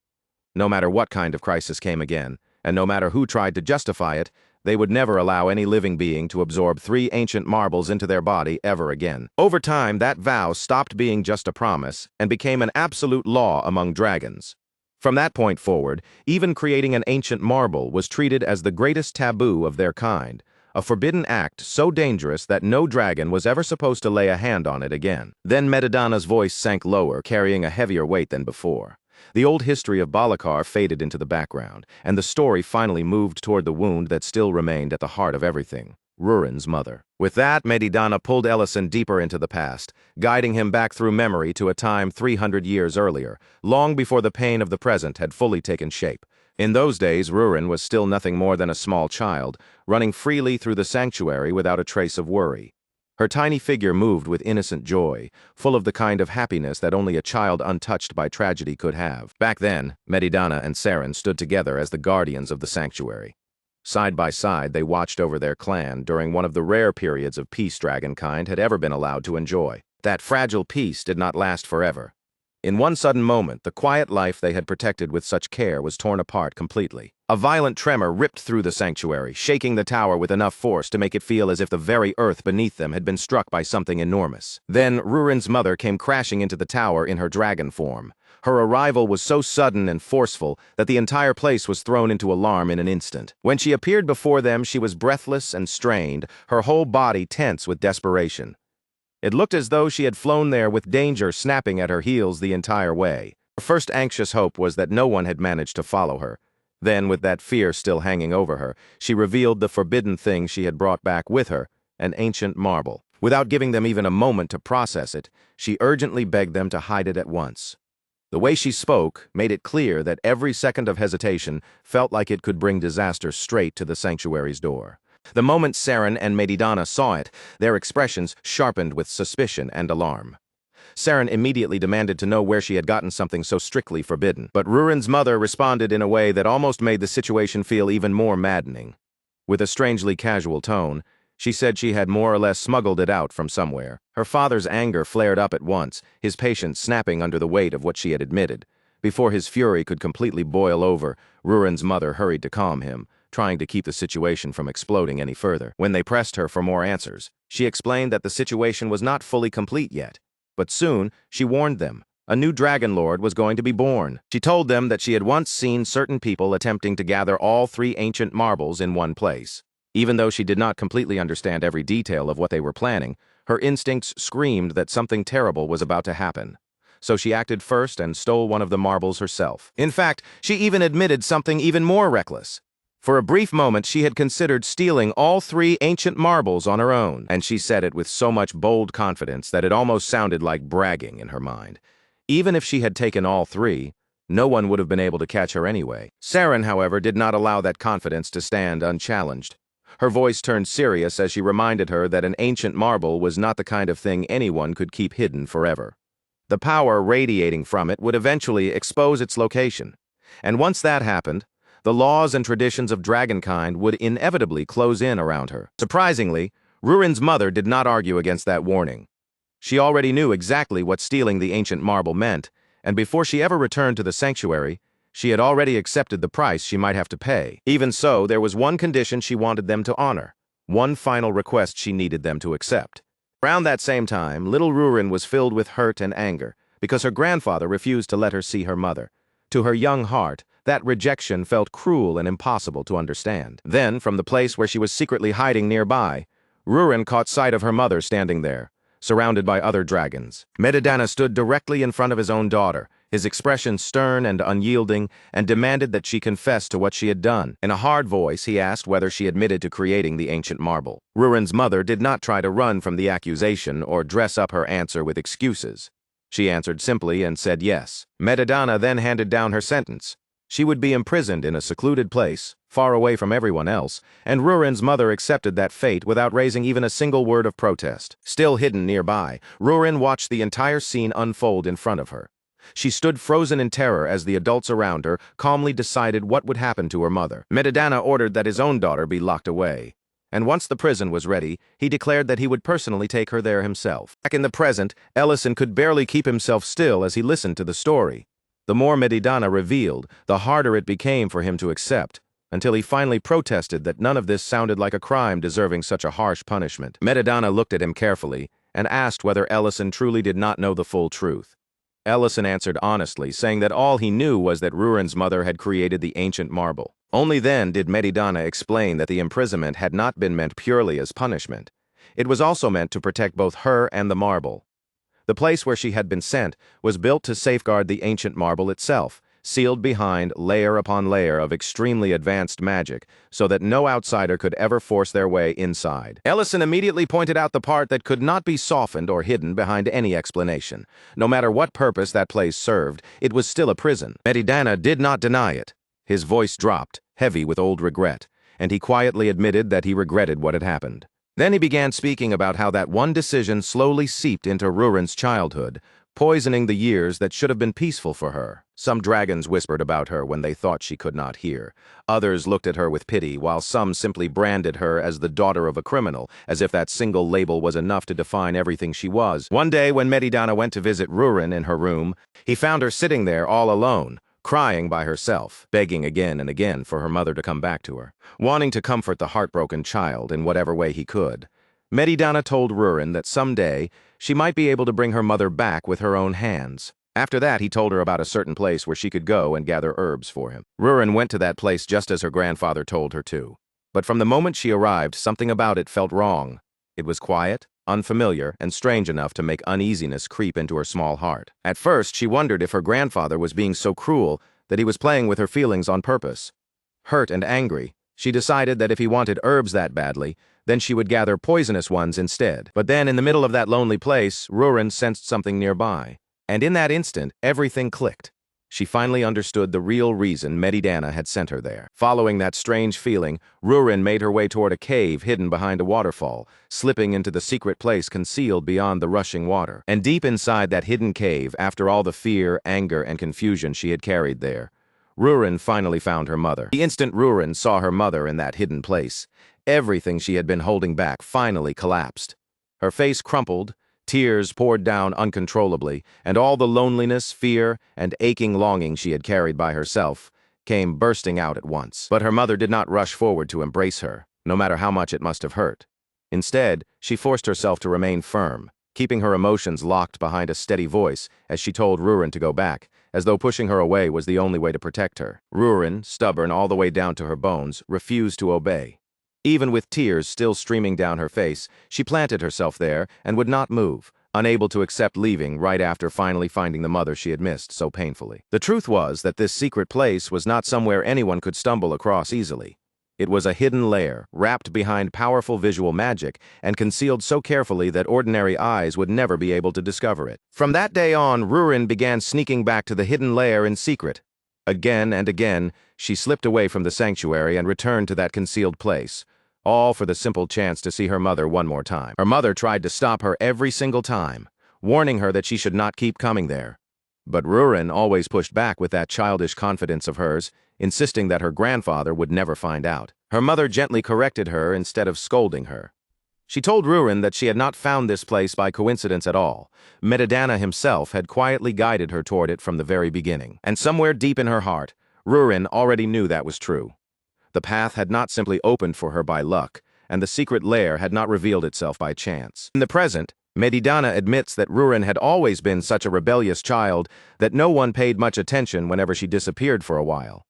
[SPEAKER 1] No matter what kind of crisis came again, and no matter who tried to justify it, they would never allow any living being to absorb 3 ancient marbles into their body ever again. Over time, that vow stopped being just a promise and became an absolute law among dragons. From that point forward, even creating an ancient marble was treated as the greatest taboo of their kind, a forbidden act so dangerous that no dragon was ever supposed to lay a hand on it again. Then Medidana's voice sank lower, carrying a heavier weight than before. The old history of Balakar faded into the background, and the story finally moved toward the wound that still remained at the heart of everything. Rurin's mother. With that, Medidana pulled Ellison deeper into the past, guiding him back through memory to a time 300 years earlier, long before the pain of the present had fully taken shape. In those days, Rurin was still nothing more than a small child, running freely through the sanctuary without a trace of worry. Her tiny figure moved with innocent joy, full of the kind of happiness that only a child untouched by tragedy could have. Back then, Medidana and Saren stood together as the guardians of the sanctuary. Side by side, they watched over their clan during one of the rare periods of peace dragonkind had ever been allowed to enjoy. That fragile peace did not last forever. In one sudden moment, the quiet life they had protected with such care was torn apart completely. A violent tremor ripped through the sanctuary, shaking the tower with enough force to make it feel as if the very earth beneath them had been struck by something enormous. Then, Rurin's mother came crashing into the tower in her dragon form. Her arrival was so sudden and forceful that the entire place was thrown into alarm in an instant. When she appeared before them, she was breathless and strained, her whole body tense with desperation. It looked as though she had flown there with danger snapping at her heels the entire way. Her first anxious hope was that no one had managed to follow her. Then, with that fear still hanging over her, she revealed the forbidden thing she had brought back with her, an ancient marble. Without giving them even a moment to process it, she urgently begged them to hide it at once. The way she spoke made it clear that every second of hesitation felt like it could bring disaster straight to the sanctuary's door. The moment Saren and Medidana saw it, their expressions sharpened with suspicion and alarm. Saren immediately demanded to know where she had gotten something so strictly forbidden, but Rurin's mother responded in a way that almost made the situation feel even more maddening. With a strangely casual tone, she said she had more or less smuggled it out from somewhere. Her father's anger flared up at once, his patience snapping under the weight of what she had admitted. Before his fury could completely boil over, Rurin's mother hurried to calm him, trying to keep the situation from exploding any further. When they pressed her for more answers, she explained that the situation was not fully complete yet. But soon, she warned them, a new Dragon Lord was going to be born. She told them that she had once seen certain people attempting to gather all 3 ancient marbles in one place. Even though she did not completely understand every detail of what they were planning, her instincts screamed that something terrible was about to happen. So she acted first and stole one of the marbles herself. In fact, she even admitted something even more reckless. For a brief moment, she had considered stealing all 3 ancient marbles on her own, and she said it with so much bold confidence that it almost sounded like bragging in her mind. Even if she had taken all 3, no one would have been able to catch her anyway. Saren, however, did not allow that confidence to stand unchallenged. Her voice turned serious as she reminded her that an ancient marble was not the kind of thing anyone could keep hidden forever. The power radiating from it would eventually expose its location, and once that happened, the laws and traditions of dragonkind would inevitably close in around her. Surprisingly, Rurin's mother did not argue against that warning. She already knew exactly what stealing the ancient marble meant, and before she ever returned to the sanctuary, she had already accepted the price she might have to pay. Even so, there was one condition she wanted them to honor, one final request she needed them to accept. Around that same time, little Rurin was filled with hurt and anger, because her grandfather refused to let her see her mother. To her young heart, that rejection felt cruel and impossible to understand. Then, from the place where she was secretly hiding nearby, Rurin caught sight of her mother standing there, surrounded by other dragons. Medidana stood directly in front of his own daughter, his expression stern and unyielding, and demanded that she confess to what she had done. In a hard voice, he asked whether she admitted to creating the ancient marble. Rurin's mother did not try to run from the accusation or dress up her answer with excuses. She answered simply and said yes. Medidana then handed down her sentence. She would be imprisoned in a secluded place, far away from everyone else, and Rurin's mother accepted that fate without raising even a single word of protest. Still hidden nearby, Rurin watched the entire scene unfold in front of her. She stood frozen in terror as the adults around her calmly decided what would happen to her mother. Medidana ordered that his own daughter be locked away, and once the prison was ready, he declared that he would personally take her there himself. Back in the present, Ellison could barely keep himself still as he listened to the story. The more Medidana revealed, the harder it became for him to accept, until he finally protested that none of this sounded like a crime deserving such a harsh punishment. Medidana looked at him carefully and asked whether Ellison truly did not know the full truth. Ellison answered honestly, saying that all he knew was that Rurin's mother had created the ancient marble. Only then did Medidana explain that the imprisonment had not been meant purely as punishment. It was also meant to protect both her and the marble. The place where she had been sent was built to safeguard the ancient marble itself, sealed behind layer upon layer of extremely advanced magic, so that no outsider could ever force their way inside. Ellison immediately pointed out the part that could not be softened or hidden behind any explanation. No matter what purpose that place served, it was still a prison. Medidana did not deny it. His voice dropped, heavy with old regret, and he quietly admitted that he regretted what had happened. Then he began speaking about how that one decision slowly seeped into Rurin's childhood, poisoning the years that should have been peaceful for her. Some dragons whispered about her when they thought she could not hear. Others looked at her with pity, while some simply branded her as the daughter of a criminal, as if that single label was enough to define everything she was. One day, when Medidana went to visit Rurin in her room, he found her sitting there all alone, crying by herself, begging again and again for her mother to come back to her, wanting to comfort the heartbroken child in whatever way he could. Medidana told Rurin that someday she might be able to bring her mother back with her own hands. After that, he told her about a certain place where she could go and gather herbs for him. Rurin went to that place just as her grandfather told her to. But from the moment she arrived, something about it felt wrong. It was quiet, unfamiliar, and strange enough to make uneasiness creep into her small heart. At first, she wondered if her grandfather was being so cruel that he was playing with her feelings on purpose. Hurt and angry, she decided that if he wanted herbs that badly, then she would gather poisonous ones instead. But then, in the middle of that lonely place, Rurin sensed something nearby. And in that instant, everything clicked. She finally understood the real reason Medidana had sent her there. Following that strange feeling, Rurin made her way toward a cave hidden behind a waterfall, slipping into the secret place concealed beyond the rushing water. And deep inside that hidden cave, after all the fear, anger, and confusion she had carried there, Rurin finally found her mother. The instant Rurin saw her mother in that hidden place, everything she had been holding back finally collapsed. Her face crumpled, tears poured down uncontrollably, and all the loneliness, fear, and aching longing she had carried by herself came bursting out at once. But her mother did not rush forward to embrace her, no matter how much it must have hurt. Instead, she forced herself to remain firm, keeping her emotions locked behind a steady voice as she told Rurin to go back, as though pushing her away was the only way to protect her. Rurin, stubborn all the way down to her bones, refused to obey. Even with tears still streaming down her face, she planted herself there and would not move, unable to accept leaving right after finally finding the mother she had missed so painfully. The truth was that this secret place was not somewhere anyone could stumble across easily. It was a hidden lair, wrapped behind powerful visual magic and concealed so carefully that ordinary eyes would never be able to discover it. From that day on, Rurin began sneaking back to the hidden lair in secret. Again and again, she slipped away from the sanctuary and returned to that concealed place, all for the simple chance to see her mother one more time. Her mother tried to stop her every single time, warning her that she should not keep coming there. But Rurin always pushed back with that childish confidence of hers, insisting that her grandfather would never find out. Her mother gently corrected her instead of scolding her. She told Rurin that she had not found this place by coincidence at all. Medidana himself had quietly guided her toward it from the very beginning. And somewhere deep in her heart, Rurin already knew that was true. The path had not simply opened for her by luck, and the secret lair had not revealed itself by chance. In the present, Medidana admits that Rurin had always been such a rebellious child that no one paid much attention whenever she disappeared for a while.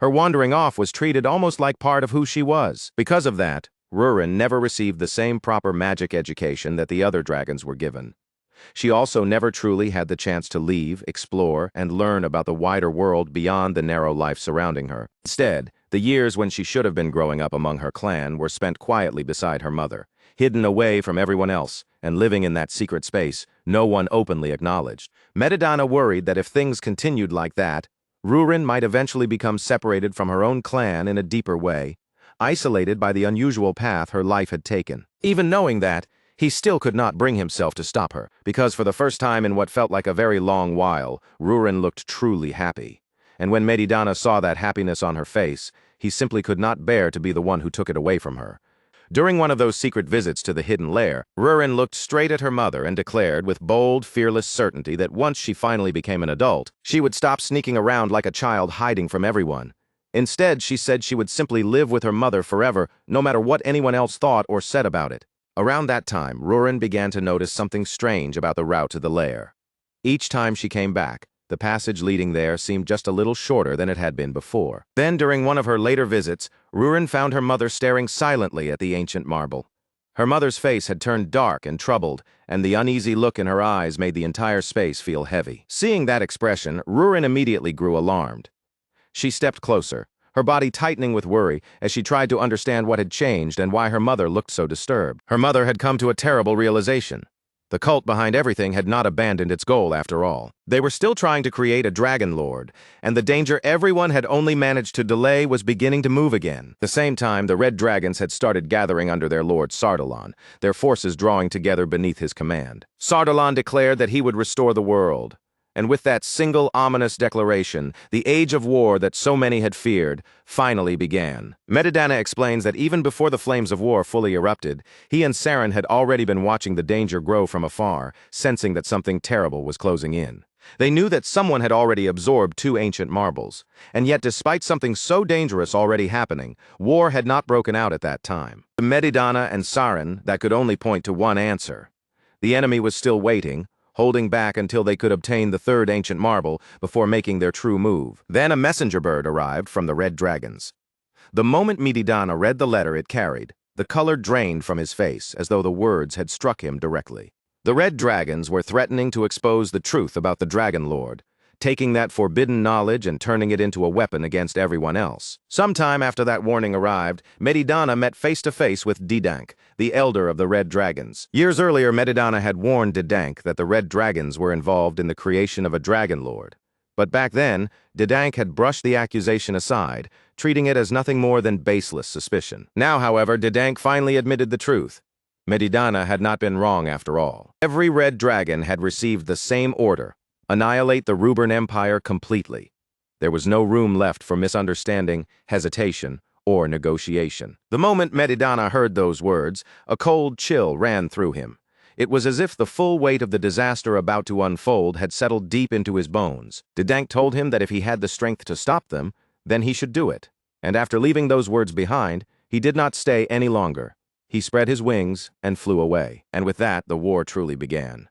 [SPEAKER 1] Her wandering off was treated almost like part of who she was. Because of that, Rurin never received the same proper magic education that the other dragons were given. She also never truly had the chance to leave, explore, and learn about the wider world beyond the narrow life surrounding her. Instead, the years when she should have been growing up among her clan were spent quietly beside her mother, hidden away from everyone else, and living in that secret space no one openly acknowledged. Medidana worried that if things continued like that, Rurin might eventually become separated from her own clan in a deeper way, isolated by the unusual path her life had taken. Even knowing that, he still could not bring himself to stop her, because for the first time in what felt like a very long while, Rurin looked truly happy. And when Medidana saw that happiness on her face, he simply could not bear to be the one who took it away from her. During one of those secret visits to the hidden lair, Rurin looked straight at her mother and declared with bold, fearless certainty that once she finally became an adult, she would stop sneaking around like a child hiding from everyone. Instead, she said she would simply live with her mother forever, no matter what anyone else thought or said about it. Around that time, Rurin began to notice something strange about the route to the lair. Each time she came back, the passage leading there seemed just a little shorter than it had been before. Then, during one of her later visits, Rurin found her mother staring silently at the ancient marble. Her mother's face had turned dark and troubled, and the uneasy look in her eyes made the entire space feel heavy. Seeing that expression, Rurin immediately grew alarmed. She stepped closer, her body tightening with worry as she tried to understand what had changed and why her mother looked so disturbed. Her mother had come to a terrible realization. The cult behind everything had not abandoned its goal after all. They were still trying to create a dragon lord, and the danger everyone had only managed to delay was beginning to move again. At the same time, the red dragons had started gathering under their lord Sardalan, their forces drawing together beneath his command. Sardalan declared that he would restore the world. And with that single ominous declaration, the age of war that so many had feared finally began. Medidana explains that even before the flames of war fully erupted, he and Saren had already been watching the danger grow from afar, sensing that something terrible was closing in. They knew that someone had already absorbed 2 ancient marbles, and yet despite something so dangerous already happening, war had not broken out at that time. To Medidana and Saren, that could only point to one answer. The enemy was still waiting, holding back until they could obtain the 3rd ancient marble before making their true move. Then a messenger bird arrived from the red dragons. The moment Medidana read the letter it carried, the color drained from his face as though the words had struck him directly. The red dragons were threatening to expose the truth about the Dragon Lord, taking that forbidden knowledge and turning it into a weapon against everyone else. Sometime after that warning arrived, Medidana met face-to-face with Didank, the elder of the Red Dragons. Years earlier, Medidana had warned Didank that the Red Dragons were involved in the creation of a Dragon Lord. But back then, Didank had brushed the accusation aside, treating it as nothing more than baseless suspicion. Now, however, Didank finally admitted the truth. Medidana had not been wrong after all. Every Red Dragon had received the same order: annihilate the Rubern Empire completely. There was no room left for misunderstanding, hesitation, or negotiation. The moment Medidana heard those words, a cold chill ran through him. It was as if the full weight of the disaster about to unfold had settled deep into his bones. Didank told him that if he had the strength to stop them, then he should do it. And after leaving those words behind, he did not stay any longer. He spread his wings and flew away. And with that, the war truly began.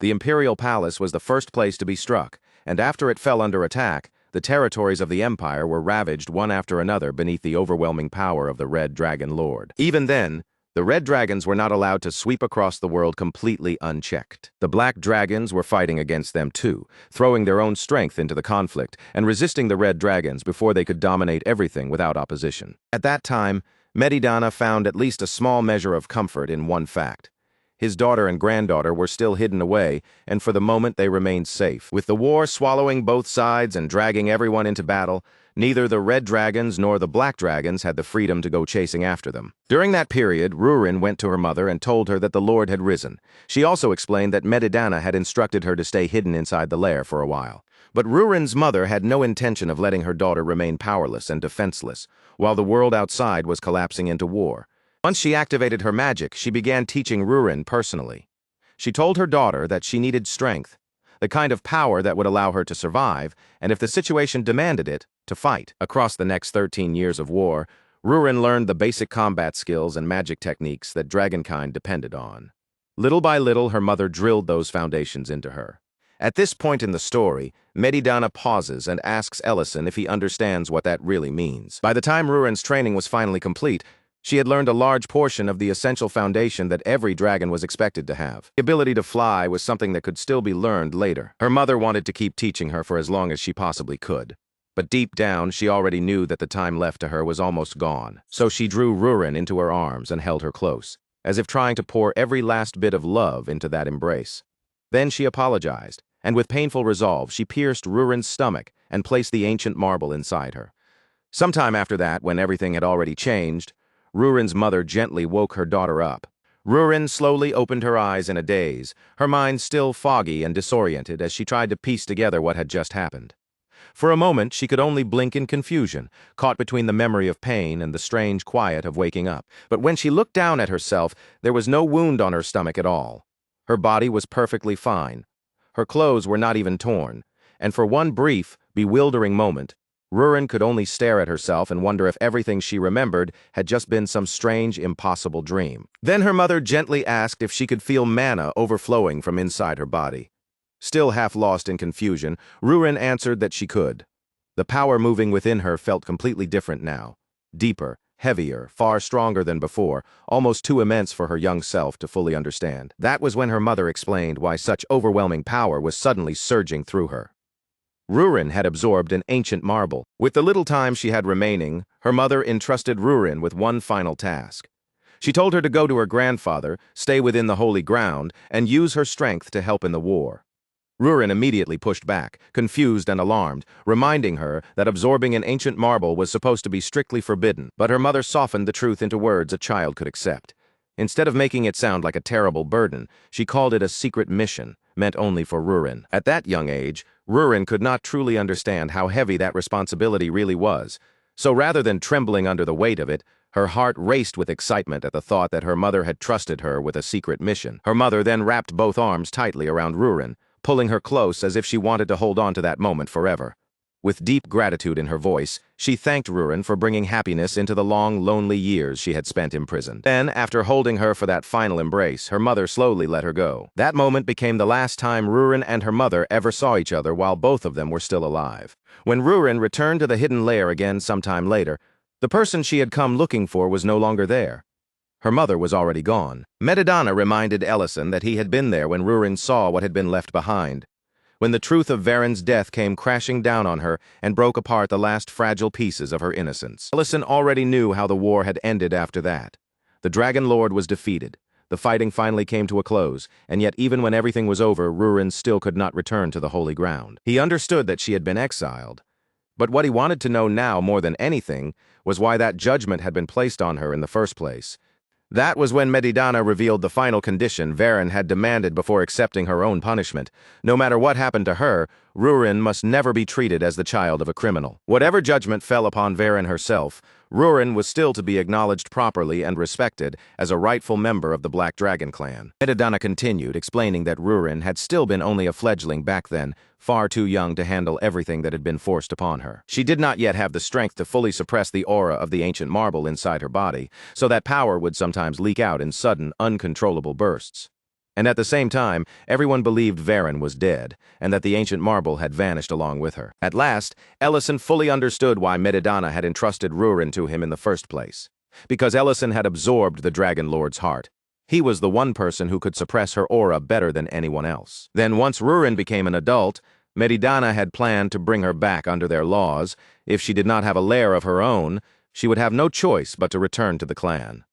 [SPEAKER 1] The Imperial Palace was the first place to be struck, and after it fell under attack, the territories of the Empire were ravaged one after another beneath the overwhelming power of the Red Dragon Lord. Even then, the Red Dragons were not allowed to sweep across the world completely unchecked. The Black Dragons were fighting against them too, throwing their own strength into the conflict and resisting the Red Dragons before they could dominate everything without opposition. At that time, Medidana found at least a small measure of comfort in one fact. His daughter and granddaughter were still hidden away, and for the moment they remained safe. With the war swallowing both sides and dragging everyone into battle, neither the Red Dragons nor the Black Dragons had the freedom to go chasing after them. During that period, Rurin went to her mother and told her that the Lord had risen. She also explained that Medidana had instructed her to stay hidden inside the lair for a while. But Rurin's mother had no intention of letting her daughter remain powerless and defenseless, while the world outside was collapsing into war. Once she activated her magic, she began teaching Rurin personally. She told her daughter that she needed strength, the kind of power that would allow her to survive, and if the situation demanded it, to fight. Across the next 13 years of war, Rurin learned the basic combat skills and magic techniques that dragonkind depended on. Little by little, her mother drilled those foundations into her. At this point in the story, Medidana pauses and asks Ellison if he understands what that really means. By the time Rurin's training was finally complete, she had learned a large portion of the essential foundation that every dragon was expected to have. The ability to fly was something that could still be learned later. Her mother wanted to keep teaching her for as long as she possibly could. But deep down, she already knew that the time left to her was almost gone. So she drew Rurin into her arms and held her close, as if trying to pour every last bit of love into that embrace. Then she apologized, and with painful resolve, she pierced Rurin's stomach and placed the ancient marble inside her. Sometime after that, when everything had already changed, Rurin's mother gently woke her daughter up. Rurin slowly opened her eyes in a daze, her mind still foggy and disoriented as she tried to piece together what had just happened. For a moment, she could only blink in confusion, caught between the memory of pain and the strange quiet of waking up. But when she looked down at herself, there was no wound on her stomach at all. Her body was perfectly fine. Her clothes were not even torn, and for one brief, bewildering moment, Rurin could only stare at herself and wonder if everything she remembered had just been some strange, impossible dream. Then her mother gently asked if she could feel mana overflowing from inside her body. Still half lost in confusion, Rurin answered that she could. The power moving within her felt completely different now. Deeper, heavier, far stronger than before, almost too immense for her young self to fully understand. That was when her mother explained why such overwhelming power was suddenly surging through her. Rurin had absorbed an ancient marble. With the little time she had remaining, her mother entrusted Rurin with one final task. She told her to go to her grandfather, stay within the holy ground, and use her strength to help in the war. Rurin immediately pushed back, confused and alarmed, reminding her that absorbing an ancient marble was supposed to be strictly forbidden, but her mother softened the truth into words a child could accept. Instead of making it sound like a terrible burden, she called it a secret mission, meant only for Rurin. At that young age, Rurin could not truly understand how heavy that responsibility really was, so rather than trembling under the weight of it, her heart raced with excitement at the thought that her mother had trusted her with a secret mission. Her mother then wrapped both arms tightly around Rurin, pulling her close as if she wanted to hold on to that moment forever. With deep gratitude in her voice, she thanked Rurin for bringing happiness into the long, lonely years she had spent imprisoned. Then, after holding her for that final embrace, her mother slowly let her go. That moment became the last time Rurin and her mother ever saw each other while both of them were still alive. When Rurin returned to the hidden lair again sometime later, the person she had come looking for was no longer there. Her mother was already gone. Medidana reminded Ellison that he had been there when Rurin saw what had been left behind. when the truth of Varen's death came crashing down on her and broke apart the last fragile pieces of her innocence. Ellison already knew how the war had ended after that. The Dragon Lord was defeated. The fighting finally came to a close, and yet even when everything was over, Rurin still could not return to the holy ground. He understood that she had been exiled, but what he wanted to know now more than anything was why that judgment had been placed on her in the first place. That was when Medidana revealed the final condition Varen had demanded before accepting her own punishment. No matter what happened to her, Rurin must never be treated as the child of a criminal. Whatever judgment fell upon Varen herself, Rurin was still to be acknowledged properly and respected as a rightful member of the Black Dragon clan. Medidana continued, explaining that Rurin had still been only a fledgling back then, far too young to handle everything that had been forced upon her. She did not yet have the strength to fully suppress the aura of the ancient marble inside her body, so that power would sometimes leak out in sudden, uncontrollable bursts. And at the same time, everyone believed Varen was dead, and that the ancient marble had vanished along with her. At last, Ellison fully understood why Medidana had entrusted Rurin to him in the first place. Because Ellison had absorbed the Dragon Lord's heart. He was the one person who could suppress her aura better than anyone else. Then once Rurin became an adult, Medidana had planned to bring her back under their laws. If she did not have a lair of her own, she would have no choice but to return to the clan.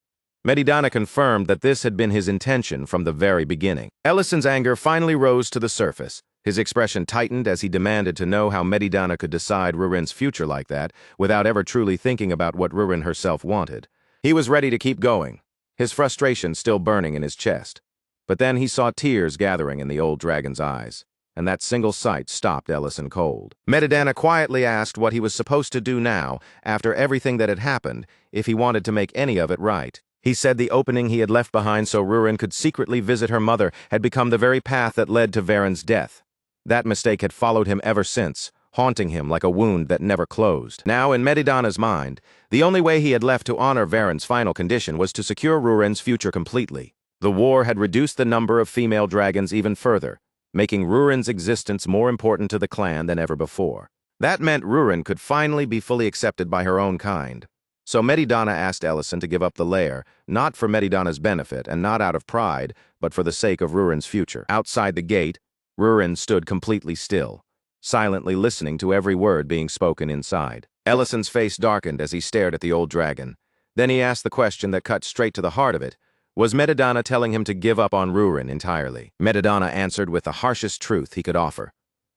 [SPEAKER 1] Medidana confirmed that this had been his intention from the very beginning. Ellison's anger finally rose to the surface. His expression tightened as he demanded to know how Medidana could decide Rurin's future like that without ever truly thinking about what Rurin herself wanted. He was ready to keep going, his frustration still burning in his chest. But then he saw tears gathering in the old dragon's eyes, and that single sight stopped Ellison cold. Medidana quietly asked what he was supposed to do now, after everything that had happened, if he wanted to make any of it right. He said the opening he had left behind so Rurin could secretly visit her mother had become the very path that led to Varen's death. That mistake had followed him ever since, haunting him like a wound that never closed. Now, in Medidana's mind, the only way he had left to honor Varen's final condition was to secure Rurin's future completely. The war had reduced the number of female dragons even further, making Rurin's existence more important to the clan than ever before. That meant Rurin could finally be fully accepted by her own kind. So Medidana asked Ellison to give up the lair, not for Medidana's benefit and not out of pride, but for the sake of Rurin's future. Outside the gate, Rurin stood completely still, silently listening to every word being spoken inside. Ellison's face darkened as he stared at the old dragon. Then he asked the question that cut straight to the heart of it. Was Medidana telling him to give up on Rurin entirely? Medidana answered with the harshest truth he could offer.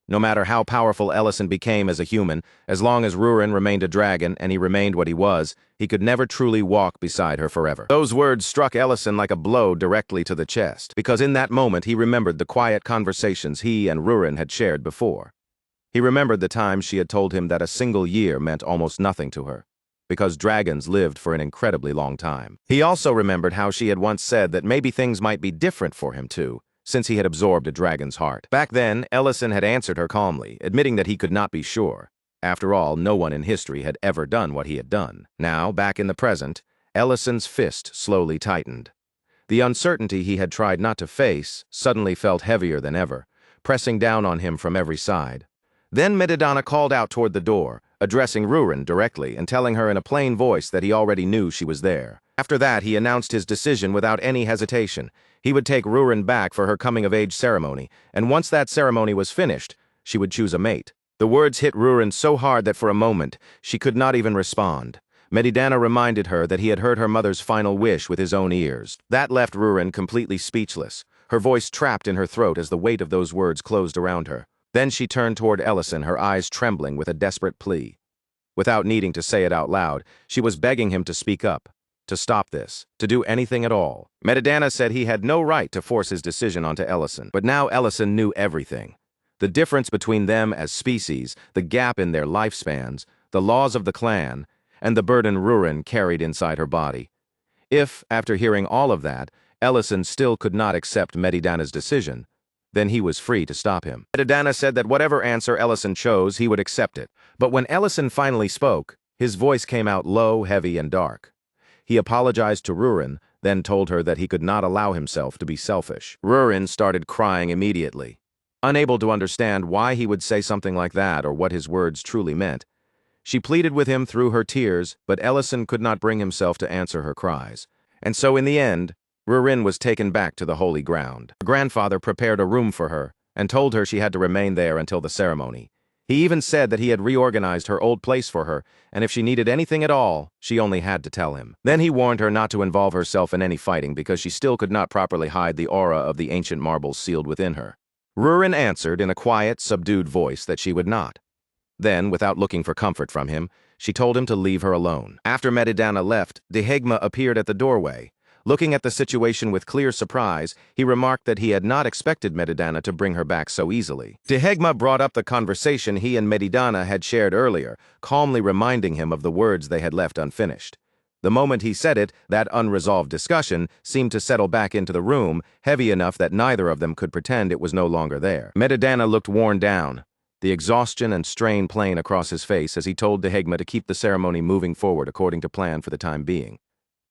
[SPEAKER 1] No matter how powerful Ellison became as a human, as long as Rurin remained a dragon and he remained what he was, he could never truly walk beside her forever. Those words struck Ellison like a blow directly to the chest, because in that moment he remembered the quiet conversations he and Rurin had shared before. He remembered the times she had told him that a single year meant almost nothing to her, because dragons lived for an incredibly long time. He also remembered how she had once said that maybe things might be different for him too, since he had absorbed a dragon's heart. Back then, Ellison had answered her calmly, admitting that he could not be sure. After all, no one in history had ever done what he had done. Now, back in the present, Ellison's fist slowly tightened. The uncertainty he had tried not to face suddenly felt heavier than ever, pressing down on him from every side. Then Medidana called out toward the door, addressing Rurin directly and telling her in a plain voice that he already knew she was there. After that, he announced his decision without any hesitation. He would take Rurin back for her coming-of-age ceremony, and once that ceremony was finished, she would choose a mate. The words hit Rurin so hard that for a moment, she could not even respond. Medidana reminded her that he had heard her mother's final wish with his own ears. That left Rurin completely speechless, her voice trapped in her throat as the weight of those words closed around her. Then she turned toward Ellison, her eyes trembling with a desperate plea. Without needing to say it out loud, she was begging him to speak up, to stop this, to do anything at all. Medidana said he had no right to force his decision onto Ellison, but now Ellison knew everything. The difference between them as species, the gap in their lifespans, the laws of the clan, and the burden Rurin carried inside her body. If, after hearing all of that, Ellison still could not accept Medidana's decision, then he was free to stop him. Medidana said that whatever answer Ellison chose, he would accept it. But when Ellison finally spoke, his voice came out low, heavy, and dark. He apologized to Rurin, then told her that he could not allow himself to be selfish. Rurin started crying immediately. Unable to understand why he would say something like that or what his words truly meant, she pleaded with him through her tears, but Ellison could not bring himself to answer her cries. And so in the end, Rurin was taken back to the holy ground. Her grandfather prepared a room for her, and told her she had to remain there until the ceremony. He even said that he had reorganized her old place for her, and if she needed anything at all, she only had to tell him. Then he warned her not to involve herself in any fighting because she still could not properly hide the aura of the ancient marbles sealed within her. Rurin answered in a quiet, subdued voice that she would not. Then, without looking for comfort from him, she told him to leave her alone. After Medidana left, Dehegma appeared at the doorway. Looking at the situation with clear surprise, he remarked that he had not expected Medidana to bring her back so easily. Dehegma brought up the conversation he and Medidana had shared earlier, calmly reminding him of the words they had left unfinished. The moment he said it, that unresolved discussion seemed to settle back into the room, heavy enough that neither of them could pretend it was no longer there. Medidana looked worn down, the exhaustion and strain plain across his face as he told Dehegma to keep the ceremony moving forward according to plan for the time being.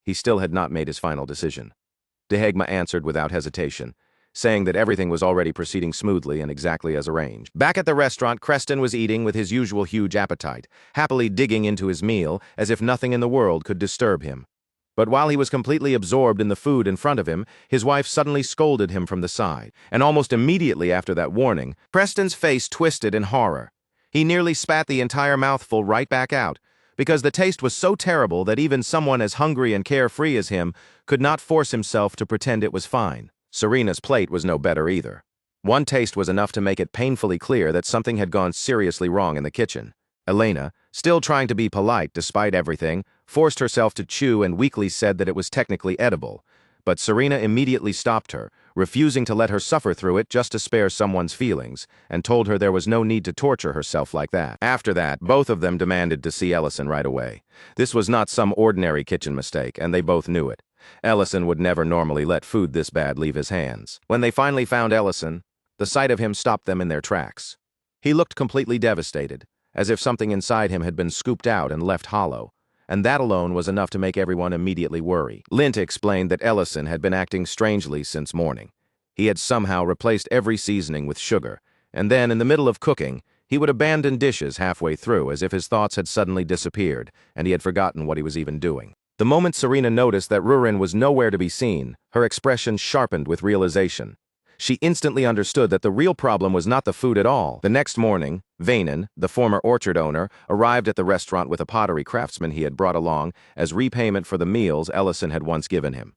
[SPEAKER 1] He still had not made his final decision. Dehegma answered without hesitation, saying that everything was already proceeding smoothly and exactly as arranged. Back at the restaurant, Creston was eating with his usual huge appetite, happily digging into his meal as if nothing in the world could disturb him. But while he was completely absorbed in the food in front of him, his wife suddenly scolded him from the side. And almost immediately after that warning, Creston's face twisted in horror. He nearly spat the entire mouthful right back out, because the taste was so terrible that even someone as hungry and carefree as him could not force himself to pretend it was fine. Serena's plate was no better either. One taste was enough to make it painfully clear that something had gone seriously wrong in the kitchen. Elena, still trying to be polite despite everything, forced herself to chew and weakly said that it was technically edible. But Serena immediately stopped her, refusing to let her suffer through it just to spare someone's feelings, and told her there was no need to torture herself like that. After that, both of them demanded to see Ellison right away. This was not some ordinary kitchen mistake, and they both knew it. Ellison would never normally let food this bad leave his hands. When they finally found Ellison, the sight of him stopped them in their tracks. He looked completely devastated, as if something inside him had been scooped out and left hollow, and that alone was enough to make everyone immediately worry. Lint explained that Ellison had been acting strangely since morning. He had somehow replaced every seasoning with sugar, and then, in the middle of cooking, he would abandon dishes halfway through as if his thoughts had suddenly disappeared and he had forgotten what he was even doing. The moment Serena noticed that Rurin was nowhere to be seen, her expression sharpened with realization. She instantly understood that the real problem was not the food at all. The next morning, Vanen, the former orchard owner, arrived at the restaurant with a pottery craftsman he had brought along as repayment for the meals Ellison had once given him.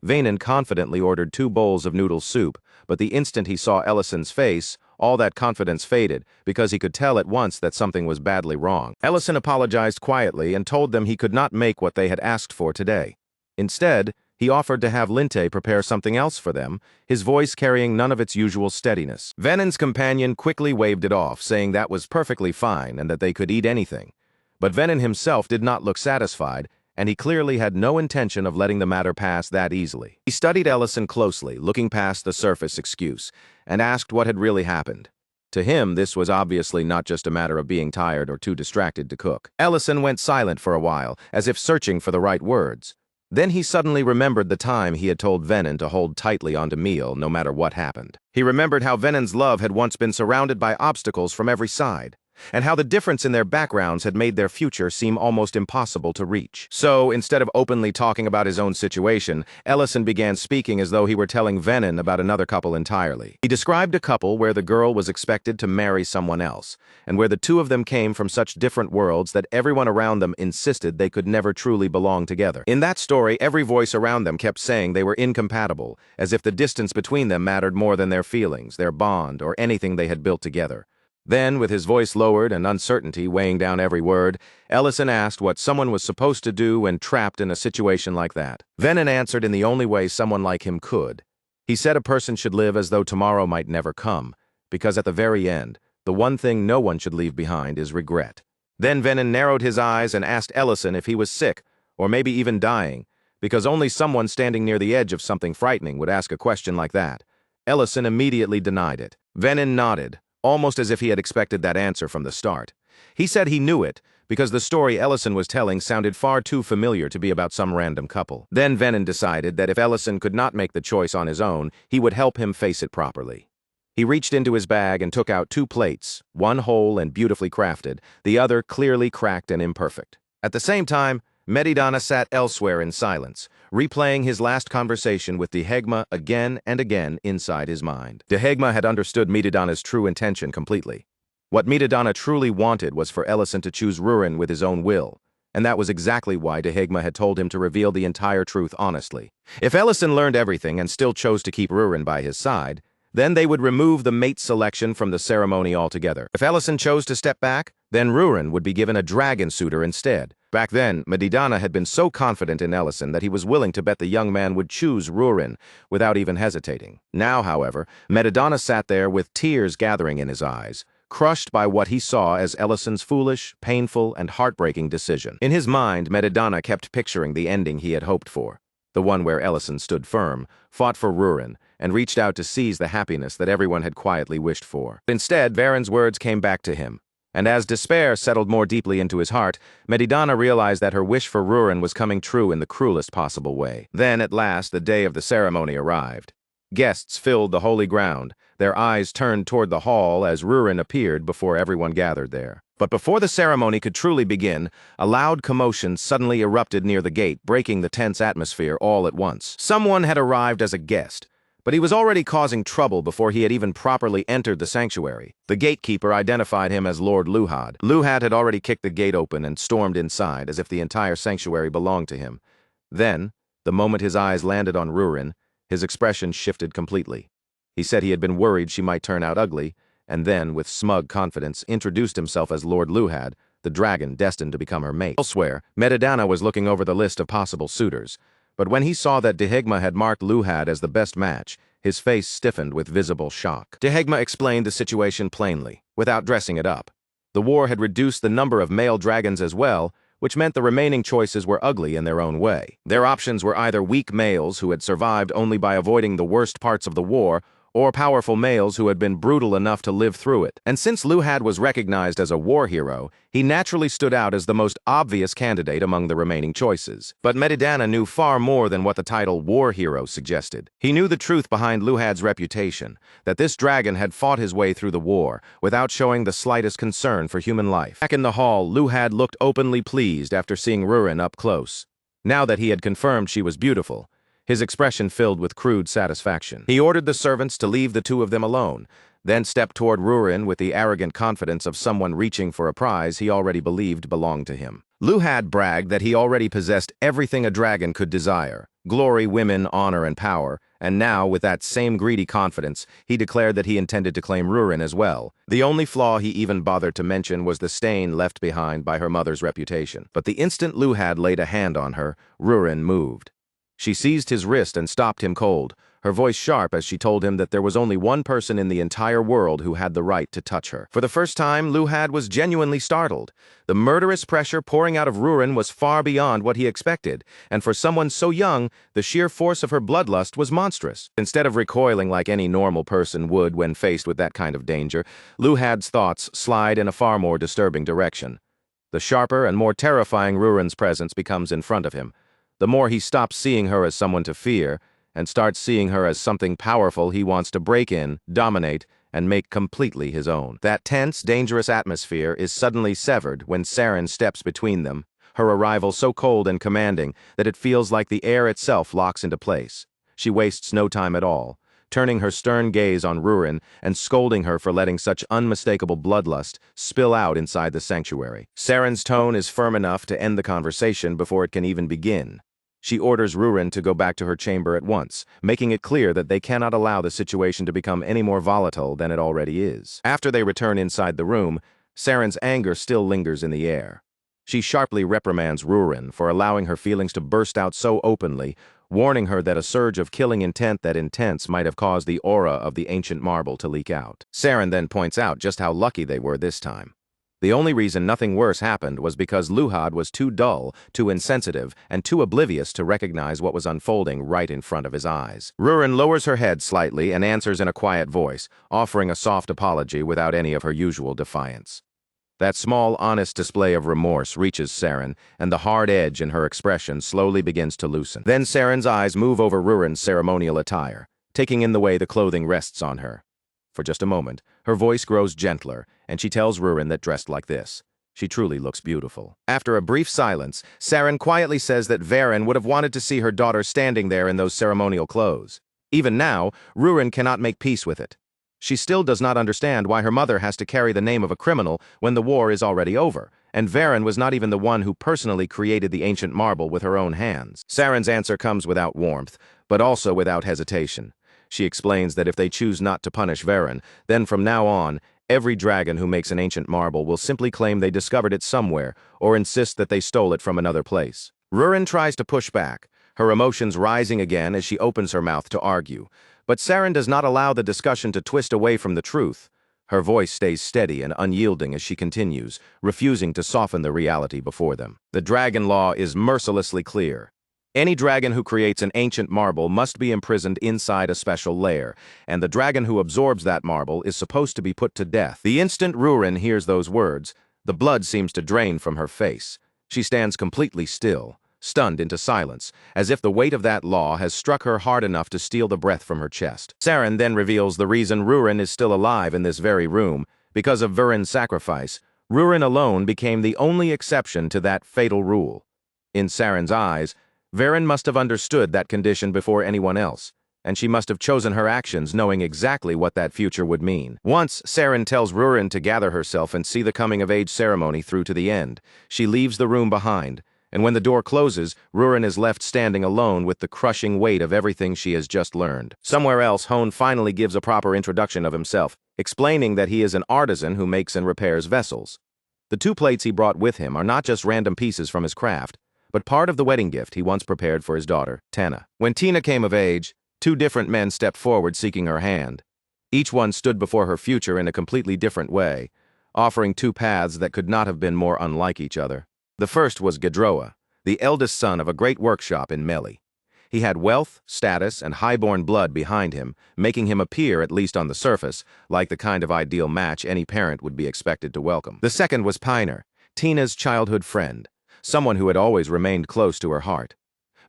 [SPEAKER 1] Vanen confidently ordered 2 bowls of noodle soup, but the instant he saw Ellison's face, all that confidence faded because he could tell at once that something was badly wrong. Ellison apologized quietly and told them he could not make what they had asked for today. Instead, he offered to have Linte prepare something else for them, his voice carrying none of its usual steadiness. Venen's companion quickly waved it off, saying that was perfectly fine and that they could eat anything. But Venen himself did not look satisfied, and he clearly had no intention of letting the matter pass that easily. He studied Ellison closely, looking past the surface excuse, and asked what had really happened. To him, this was obviously not just a matter of being tired or too distracted to cook. Ellison went silent for a while, as if searching for the right words. Then he suddenly remembered the time he had told Venen to hold tightly onto meal no matter what happened. He remembered how Venen's love had once been surrounded by obstacles from every side, and how the difference in their backgrounds had made their future seem almost impossible to reach. So, instead of openly talking about his own situation, Ellison began speaking as though he were telling Venen about another couple entirely. He described a couple where the girl was expected to marry someone else, and where the two of them came from such different worlds that everyone around them insisted they could never truly belong together. In that story, every voice around them kept saying they were incompatible, as if the distance between them mattered more than their feelings, their bond, or anything they had built together. Then, with his voice lowered and uncertainty weighing down every word, Ellison asked what someone was supposed to do when trapped in a situation like that. Venen answered in the only way someone like him could. He said a person should live as though tomorrow might never come, because at the very end, the one thing no one should leave behind is regret. Then Venen narrowed his eyes and asked Ellison if he was sick, or maybe even dying, because only someone standing near the edge of something frightening would ask a question like that. Ellison immediately denied it. Venen nodded, almost as if he had expected that answer from the start. He said he knew it, because the story Ellison was telling sounded far too familiar to be about some random couple. Then Venen decided that if Ellison could not make the choice on his own, he would help him face it properly. He reached into his bag and took out 2 plates, one whole and beautifully crafted, the other clearly cracked and imperfect. At the same time, Medidana sat elsewhere in silence, replaying his last conversation with Dehegma again and again inside his mind. Dehegma had understood Medidana's true intention completely. What Medidana truly wanted was for Ellison to choose Rurin with his own will, and that was exactly why Dehegma had told him to reveal the entire truth honestly. If Ellison learned everything and still chose to keep Rurin by his side, then they would remove the mate selection from the ceremony altogether. If Ellison chose to step back, then Rurin would be given a dragon suitor instead. Back then, Medidana had been so confident in Ellison that he was willing to bet the young man would choose Rurin without even hesitating. Now, however, Medidana sat there with tears gathering in his eyes, crushed by what he saw as Ellison's foolish, painful, and heartbreaking decision. In his mind, Medidana kept picturing the ending he had hoped for, the one where Ellison stood firm, fought for Rurin, and reached out to seize the happiness that everyone had quietly wished for. Instead, Varen's words came back to him, and as despair settled more deeply into his heart, Medidana realized that her wish for Rurin was coming true in the cruelest possible way. Then, at last, the day of the ceremony arrived. Guests filled the holy ground, their eyes turned toward the hall as Rurin appeared before everyone gathered there. But before the ceremony could truly begin, a loud commotion suddenly erupted near the gate, breaking the tense atmosphere all at once. Someone had arrived as a guest, but he was already causing trouble before he had even properly entered the sanctuary. The gatekeeper identified him as Lord Luhad. Luhad had already kicked the gate open and stormed inside as if the entire sanctuary belonged to him. Then, the moment his eyes landed on Rurin, his expression shifted completely. He said he had been worried she might turn out ugly, and then, with smug confidence, introduced himself as Lord Luhad, the dragon destined to become her mate. Elsewhere, Medidana was looking over the list of possible suitors, but when he saw that Dehegma had marked Luhad as the best match, his face stiffened with visible shock. Dehegma explained the situation plainly, without dressing it up. The war had reduced the number of male dragons as well, which meant the remaining choices were ugly in their own way. Their options were either weak males who had survived only by avoiding the worst parts of the war, or powerful males who had been brutal enough to live through it. And since Luhad was recognized as a war hero, he naturally stood out as the most obvious candidate among the remaining choices. But Medidana knew far more than what the title war hero suggested. He knew the truth behind Luhad's reputation, that this dragon had fought his way through the war without showing the slightest concern for human life. Back in the hall, Luhad looked openly pleased after seeing Rurin up close. Now that he had confirmed she was beautiful, his expression filled with crude satisfaction. He ordered the servants to leave the two of them alone, then stepped toward Rurin with the arrogant confidence of someone reaching for a prize he already believed belonged to him. Luhad bragged that he already possessed everything a dragon could desire: glory, women, honor, and power, and now, with that same greedy confidence, he declared that he intended to claim Rurin as well. The only flaw he even bothered to mention was the stain left behind by her mother's reputation. But the instant Luhad laid a hand on her, Rurin moved. She seized his wrist and stopped him cold, her voice sharp as she told him that there was only one person in the entire world who had the right to touch her. For the first time, Luhad was genuinely startled. The murderous pressure pouring out of Rurin was far beyond what he expected, and for someone so young, the sheer force of her bloodlust was monstrous. Instead of recoiling like any normal person would when faced with that kind of danger, Luhad's thoughts slide in a far more disturbing direction. The sharper and more terrifying Rurin's presence becomes in front of him, the more he stops seeing her as someone to fear and starts seeing her as something powerful he wants to break in, dominate, and make completely his own. That tense, dangerous atmosphere is suddenly severed when Saren steps between them, her arrival so cold and commanding that it feels like the air itself locks into place. She wastes no time at all, turning her stern gaze on Rurin and scolding her for letting such unmistakable bloodlust spill out inside the sanctuary. Saren's tone is firm enough to end the conversation before it can even begin. She orders Rurin to go back to her chamber at once, making it clear that they cannot allow the situation to become any more volatile than it already is. After they return inside the room, Saren's anger still lingers in the air. She sharply reprimands Rurin for allowing her feelings to burst out so openly, warning her that a surge of killing intent that intense might have caused the aura of the ancient marble to leak out. Saren then points out just how lucky they were this time. The only reason nothing worse happened was because Luhad was too dull, too insensitive, and too oblivious to recognize what was unfolding right in front of his eyes. Rurin lowers her head slightly and answers in a quiet voice, offering a soft apology without any of her usual defiance. That small, honest display of remorse reaches Saren, and the hard edge in her expression slowly begins to loosen. Then Saren's eyes move over Rurin's ceremonial attire, taking in the way the clothing rests on her. For just a moment, her voice grows gentler, and she tells Rurin that dressed like this, She truly looks beautiful. After a brief silence, Saren quietly says that Varen would have wanted to see her daughter standing there in those ceremonial clothes. Even now, Rurin cannot make peace with it. She still does not understand why her mother has to carry the name of a criminal when the war is already over, and Varen was not even the one who personally created the ancient marble with her own hands. Saren's answer comes without warmth, but also without hesitation. She explains that if they choose not to punish Varen, then from now on, every dragon who makes an ancient marble will simply claim they discovered it somewhere or insist that they stole it from another place. Rurin tries to push back, her emotions rising again as she opens her mouth to argue. But Saren does not allow the discussion to twist away from the truth. Her voice stays steady and unyielding as she continues, refusing to soften the reality before them. The dragon law is mercilessly clear. Any dragon who creates an ancient marble must be imprisoned inside a special lair, and the dragon who absorbs that marble is supposed to be put to death. The instant Rurin hears those words, the blood seems to drain from her face. She stands completely still, stunned into silence, as if the weight of that law has struck her hard enough to steal the breath from her chest. Saren then reveals the reason Rurin is still alive in this very room. Because of Vurin's sacrifice, Rurin alone became the only exception to that fatal rule. In Saren's eyes, Varen must have understood that condition before anyone else, and she must have chosen her actions knowing exactly what that future would mean. Once, Saren tells Rurin to gather herself and see the coming-of-age ceremony through to the end. She leaves the room behind, and when the door closes, Rurin is left standing alone with the crushing weight of everything she has just learned. Somewhere else, Hone finally gives a proper introduction of himself, explaining that he is an artisan who makes and repairs vessels. The 2 plates he brought with him are not just random pieces from his craft, but part of the wedding gift he once prepared for his daughter, Tana. When Tina came of age, 2 different men stepped forward seeking her hand. Each one stood before her future in a completely different way, offering 2 paths that could not have been more unlike each other. The first was Gedroa, the eldest son of a great workshop in Meli. He had wealth, status, and highborn blood behind him, making him appear, at least on the surface, like the kind of ideal match any parent would be expected to welcome. The second was Piner, Tina's childhood friend, someone who had always remained close to her heart.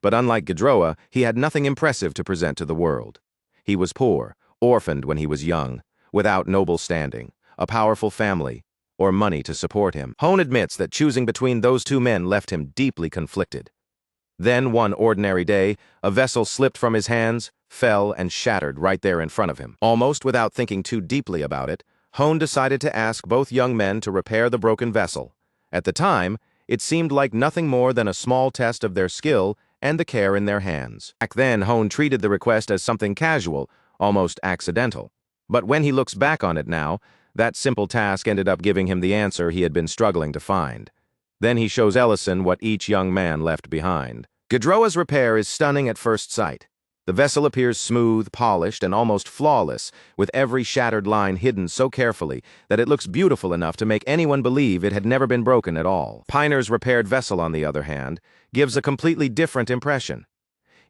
[SPEAKER 1] But unlike Gedroa, he had nothing impressive to present to the world. He was poor, orphaned when he was young, without noble standing, a powerful family, or money to support him. Hone admits that choosing between those 2 men left him deeply conflicted. Then, one ordinary day, a vessel slipped from his hands, fell, and shattered right there in front of him. Almost without thinking too deeply about it, Hone decided to ask both young men to repair the broken vessel. At the time, it seemed like nothing more than a small test of their skill and the care in their hands. Back then, Hone treated the request as something casual, almost accidental. But when he looks back on it now, that simple task ended up giving him the answer he had been struggling to find. Then he shows Ellison what each young man left behind. Gedroa's repair is stunning at first sight. The vessel appears smooth, polished, and almost flawless, with every shattered line hidden so carefully that it looks beautiful enough to make anyone believe it had never been broken at all. Piner's repaired vessel, on the other hand, gives a completely different impression.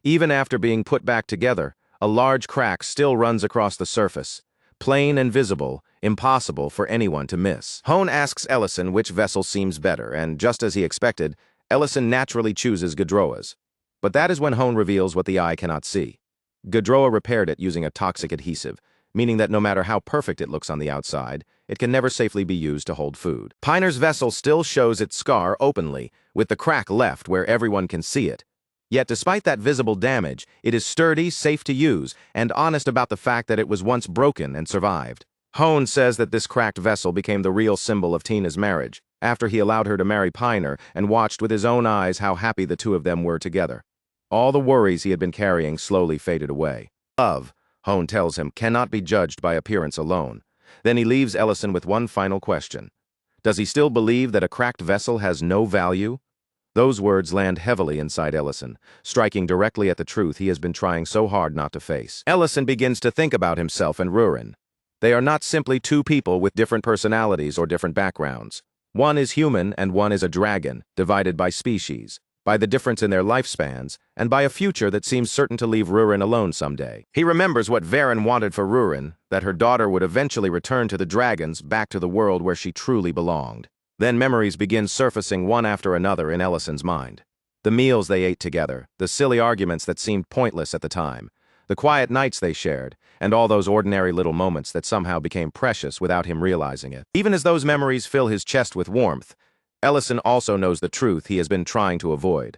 [SPEAKER 1] Even after being put back together, a large crack still runs across the surface, plain and visible, impossible for anyone to miss. Hone asks Ellison which vessel seems better, and just as he expected, Ellison naturally chooses Gedroa's. But that is when Hone reveals what the eye cannot see. Gedroa repaired it using a toxic adhesive, meaning that no matter how perfect it looks on the outside, it can never safely be used to hold food. Piner's vessel still shows its scar openly, with the crack left where everyone can see it. Yet despite that visible damage, it is sturdy, safe to use, and honest about the fact that it was once broken and survived. Hone says that this cracked vessel became the real symbol of Tina's marriage, after he allowed her to marry Piner and watched with his own eyes how happy the 2 of them were together. All the worries he had been carrying slowly faded away. Love, Hone tells him, cannot be judged by appearance alone. Then he leaves Ellison with one final question. Does he still believe that a cracked vessel has no value? Those words land heavily inside Ellison, striking directly at the truth he has been trying so hard not to face. Ellison begins to think about himself and Rurin. They are not simply 2 people with different personalities or different backgrounds. One is human and one is a dragon, divided by species, by the difference in their lifespans, and by a future that seems certain to leave Rurin alone someday. He remembers what Varen wanted for Rurin, that her daughter would eventually return to the dragons, back to the world where she truly belonged. Then memories begin surfacing one after another in Ellison's mind. The meals they ate together, the silly arguments that seemed pointless at the time, the quiet nights they shared, and all those ordinary little moments that somehow became precious without him realizing it. Even as those memories fill his chest with warmth, Ellison also knows the truth he has been trying to avoid.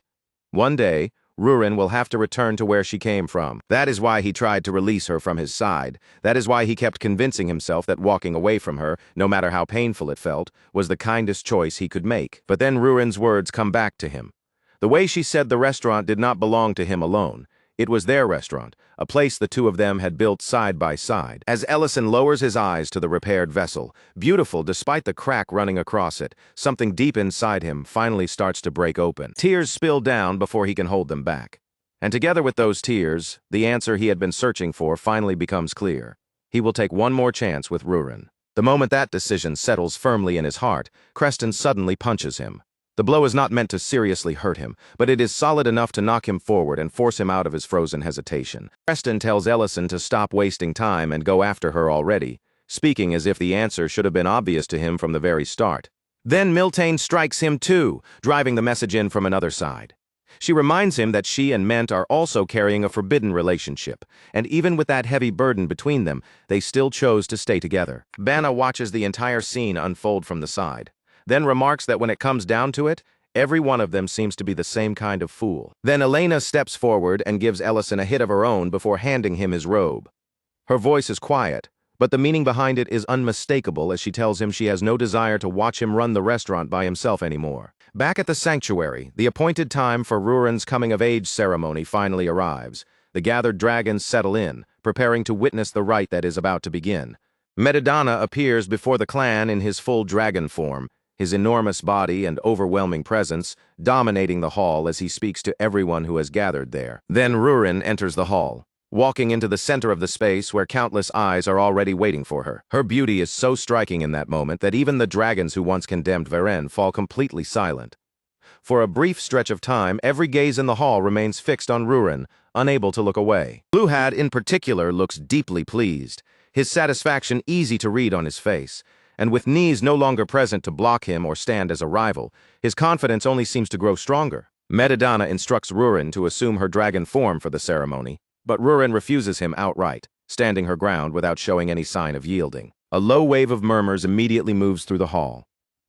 [SPEAKER 1] One day, Rurin will have to return to where she came from. That is why he tried to release her from his side. That is why he kept convincing himself that walking away from her, no matter how painful it felt, was the kindest choice he could make. But then Rurin's words come back to him. The way she said the restaurant did not belong to him alone. It was their restaurant, a place the two of them had built side by side. As Ellison lowers his eyes to the repaired vessel, beautiful despite the crack running across it, something deep inside him finally starts to break open. Tears spill down before he can hold them back. And together with those tears, the answer he had been searching for finally becomes clear. He will take one more chance with Rurin. The moment that decision settles firmly in his heart, Creston suddenly punches him. The blow is not meant to seriously hurt him, but it is solid enough to knock him forward and force him out of his frozen hesitation. Creston tells Ellison to stop wasting time and go after her already, speaking as if the answer should have been obvious to him from the very start. Then Miltine strikes him too, driving the message in from another side. She reminds him that she and Ment are also carrying a forbidden relationship, and even with that heavy burden between them, they still chose to stay together. Banna watches the entire scene unfold from the side, then remarks that when it comes down to it, every one of them seems to be the same kind of fool. Then Elena steps forward and gives Ellison a hit of her own before handing him his robe. Her voice is quiet, but the meaning behind it is unmistakable as she tells him she has no desire to watch him run the restaurant by himself anymore. Back at the sanctuary, the appointed time for Rurin's coming-of-age ceremony finally arrives. The gathered dragons settle in, preparing to witness the rite that is about to begin. Medidana appears before the clan in his full dragon form, his enormous body and overwhelming presence dominating the hall as he speaks to everyone who has gathered there. Then Rurin enters the hall, walking into the center of the space where countless eyes are already waiting for her. Her beauty is so striking in that moment that even the dragons who once condemned Varen fall completely silent. For a brief stretch of time, every gaze in the hall remains fixed on Rurin, unable to look away. Luhad, in particular, looks deeply pleased, his satisfaction easy to read on his face. And with knees no longer present to block him or stand as a rival, his confidence only seems to grow stronger. Medidana instructs Rurin to assume her dragon form for the ceremony, but Rurin refuses him outright, standing her ground without showing any sign of yielding. A low wave of murmurs immediately moves through the hall.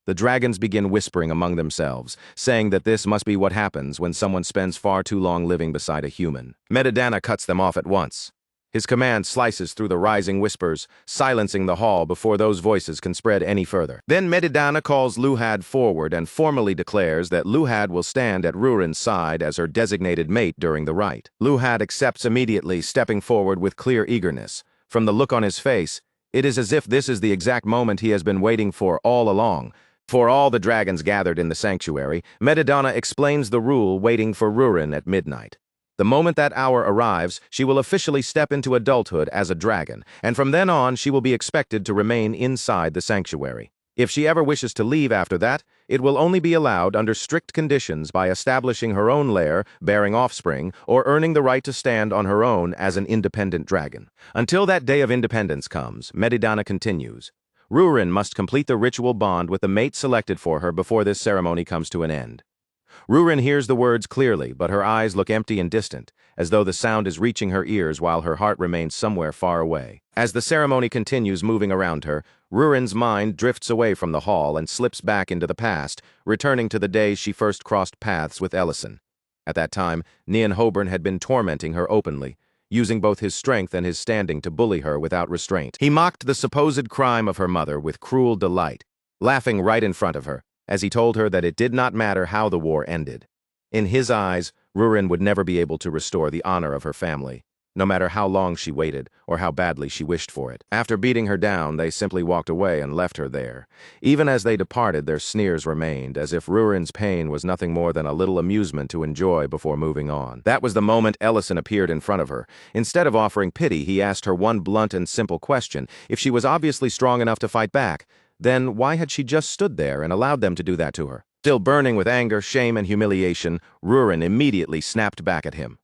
[SPEAKER 1] The dragons begin whispering among themselves, saying that this must be what happens when someone spends far too long living beside a human. Medidana cuts them off at once. His command slices through the rising whispers, silencing the hall before those voices can spread any further. Then Medidana calls Luhad forward and formally declares that Luhad will stand at Rurin's side as her designated mate during the rite. Luhad accepts immediately, stepping forward with clear eagerness. From the look on his face, it is as if this is the exact moment he has been waiting for all along. For all the dragons gathered in the sanctuary, Medidana explains the rule waiting for Rurin at midnight. The moment that hour arrives, she will officially step into adulthood as a dragon, and from then on she will be expected to remain inside the sanctuary. If she ever wishes to leave after that, it will only be allowed under strict conditions by establishing her own lair, bearing offspring, or earning the right to stand on her own as an independent dragon. Until that day of independence comes, Medidana continues, Rurin must complete the ritual bond with the mate selected for her before this ceremony comes to an end. Rurin hears the words clearly, but her eyes look empty and distant, as though the sound is reaching her ears while her heart remains somewhere far away. As the ceremony continues moving around her, Rurin's mind drifts away from the hall and slips back into the past, returning to the day she first crossed paths with Ellison. At that time, Nian Hoburn had been tormenting her openly, using both his strength and his standing to bully her without restraint. He mocked the supposed crime of her mother with cruel delight, laughing right in front of her, as he told her that it did not matter how the war ended. In his eyes, Rurin would never be able to restore the honor of her family, no matter how long she waited or how badly she wished for it. After beating her down, they simply walked away and left her there. Even as they departed, their sneers remained, as if Rurin's pain was nothing more than a little amusement to enjoy before moving on. That was the moment Ellison appeared in front of her. Instead of offering pity, he asked her one blunt and simple question. If she was obviously strong enough to fight back, then why had she just stood there and allowed them to do that to her? Still burning with anger, shame, and humiliation, Rurin immediately snapped back at him.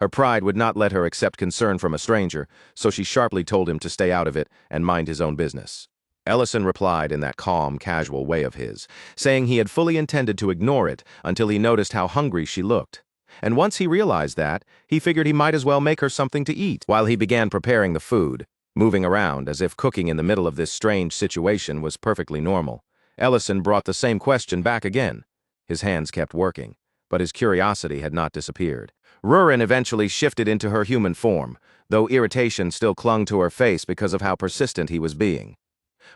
[SPEAKER 1] Her pride would not let her accept concern from a stranger, so she sharply told him to stay out of it and mind his own business. Ellison replied in that calm, casual way of his, saying he had fully intended to ignore it until he noticed how hungry she looked. And once he realized that, he figured he might as well make her something to eat. While he began preparing the food, moving around as if cooking in the middle of this strange situation was perfectly normal, Ellison brought the same question back again. His hands kept working, but his curiosity had not disappeared. Rurin eventually shifted into her human form, though irritation still clung to her face because of how persistent he was being.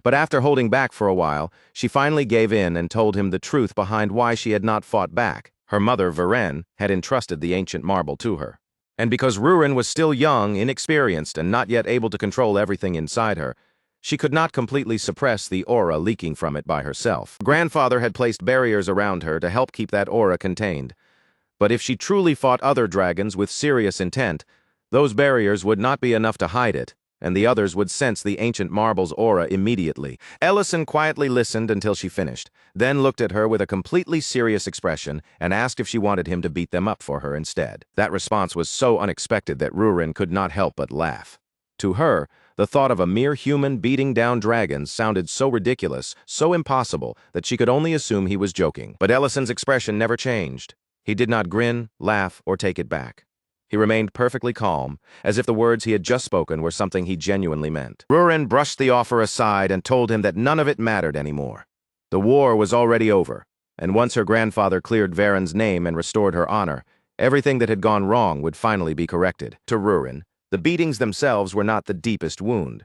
[SPEAKER 1] But after holding back for a while, she finally gave in and told him the truth behind why she had not fought back. Her mother, Varen, had entrusted the ancient marble to her. And because Rurin was still young, inexperienced, and not yet able to control everything inside her, she could not completely suppress the aura leaking from it by herself. Grandfather had placed barriers around her to help keep that aura contained. But if she truly fought other dragons with serious intent, those barriers would not be enough to hide it, and the others would sense the ancient marble's aura immediately. Ellison quietly listened until she finished, then looked at her with a completely serious expression and asked if she wanted him to beat them up for her instead. That response was so unexpected that Rurin could not help but laugh. To her, the thought of a mere human beating down dragons sounded so ridiculous, so impossible, that she could only assume he was joking. But Ellison's expression never changed. He did not grin, laugh, or take it back. He remained perfectly calm, as if the words he had just spoken were something he genuinely meant. Rurin brushed the offer aside and told him that none of it mattered anymore. The war was already over, and once her grandfather cleared Varen's name and restored her honor, everything that had gone wrong would finally be corrected. To Rurin, the beatings themselves were not the deepest wound.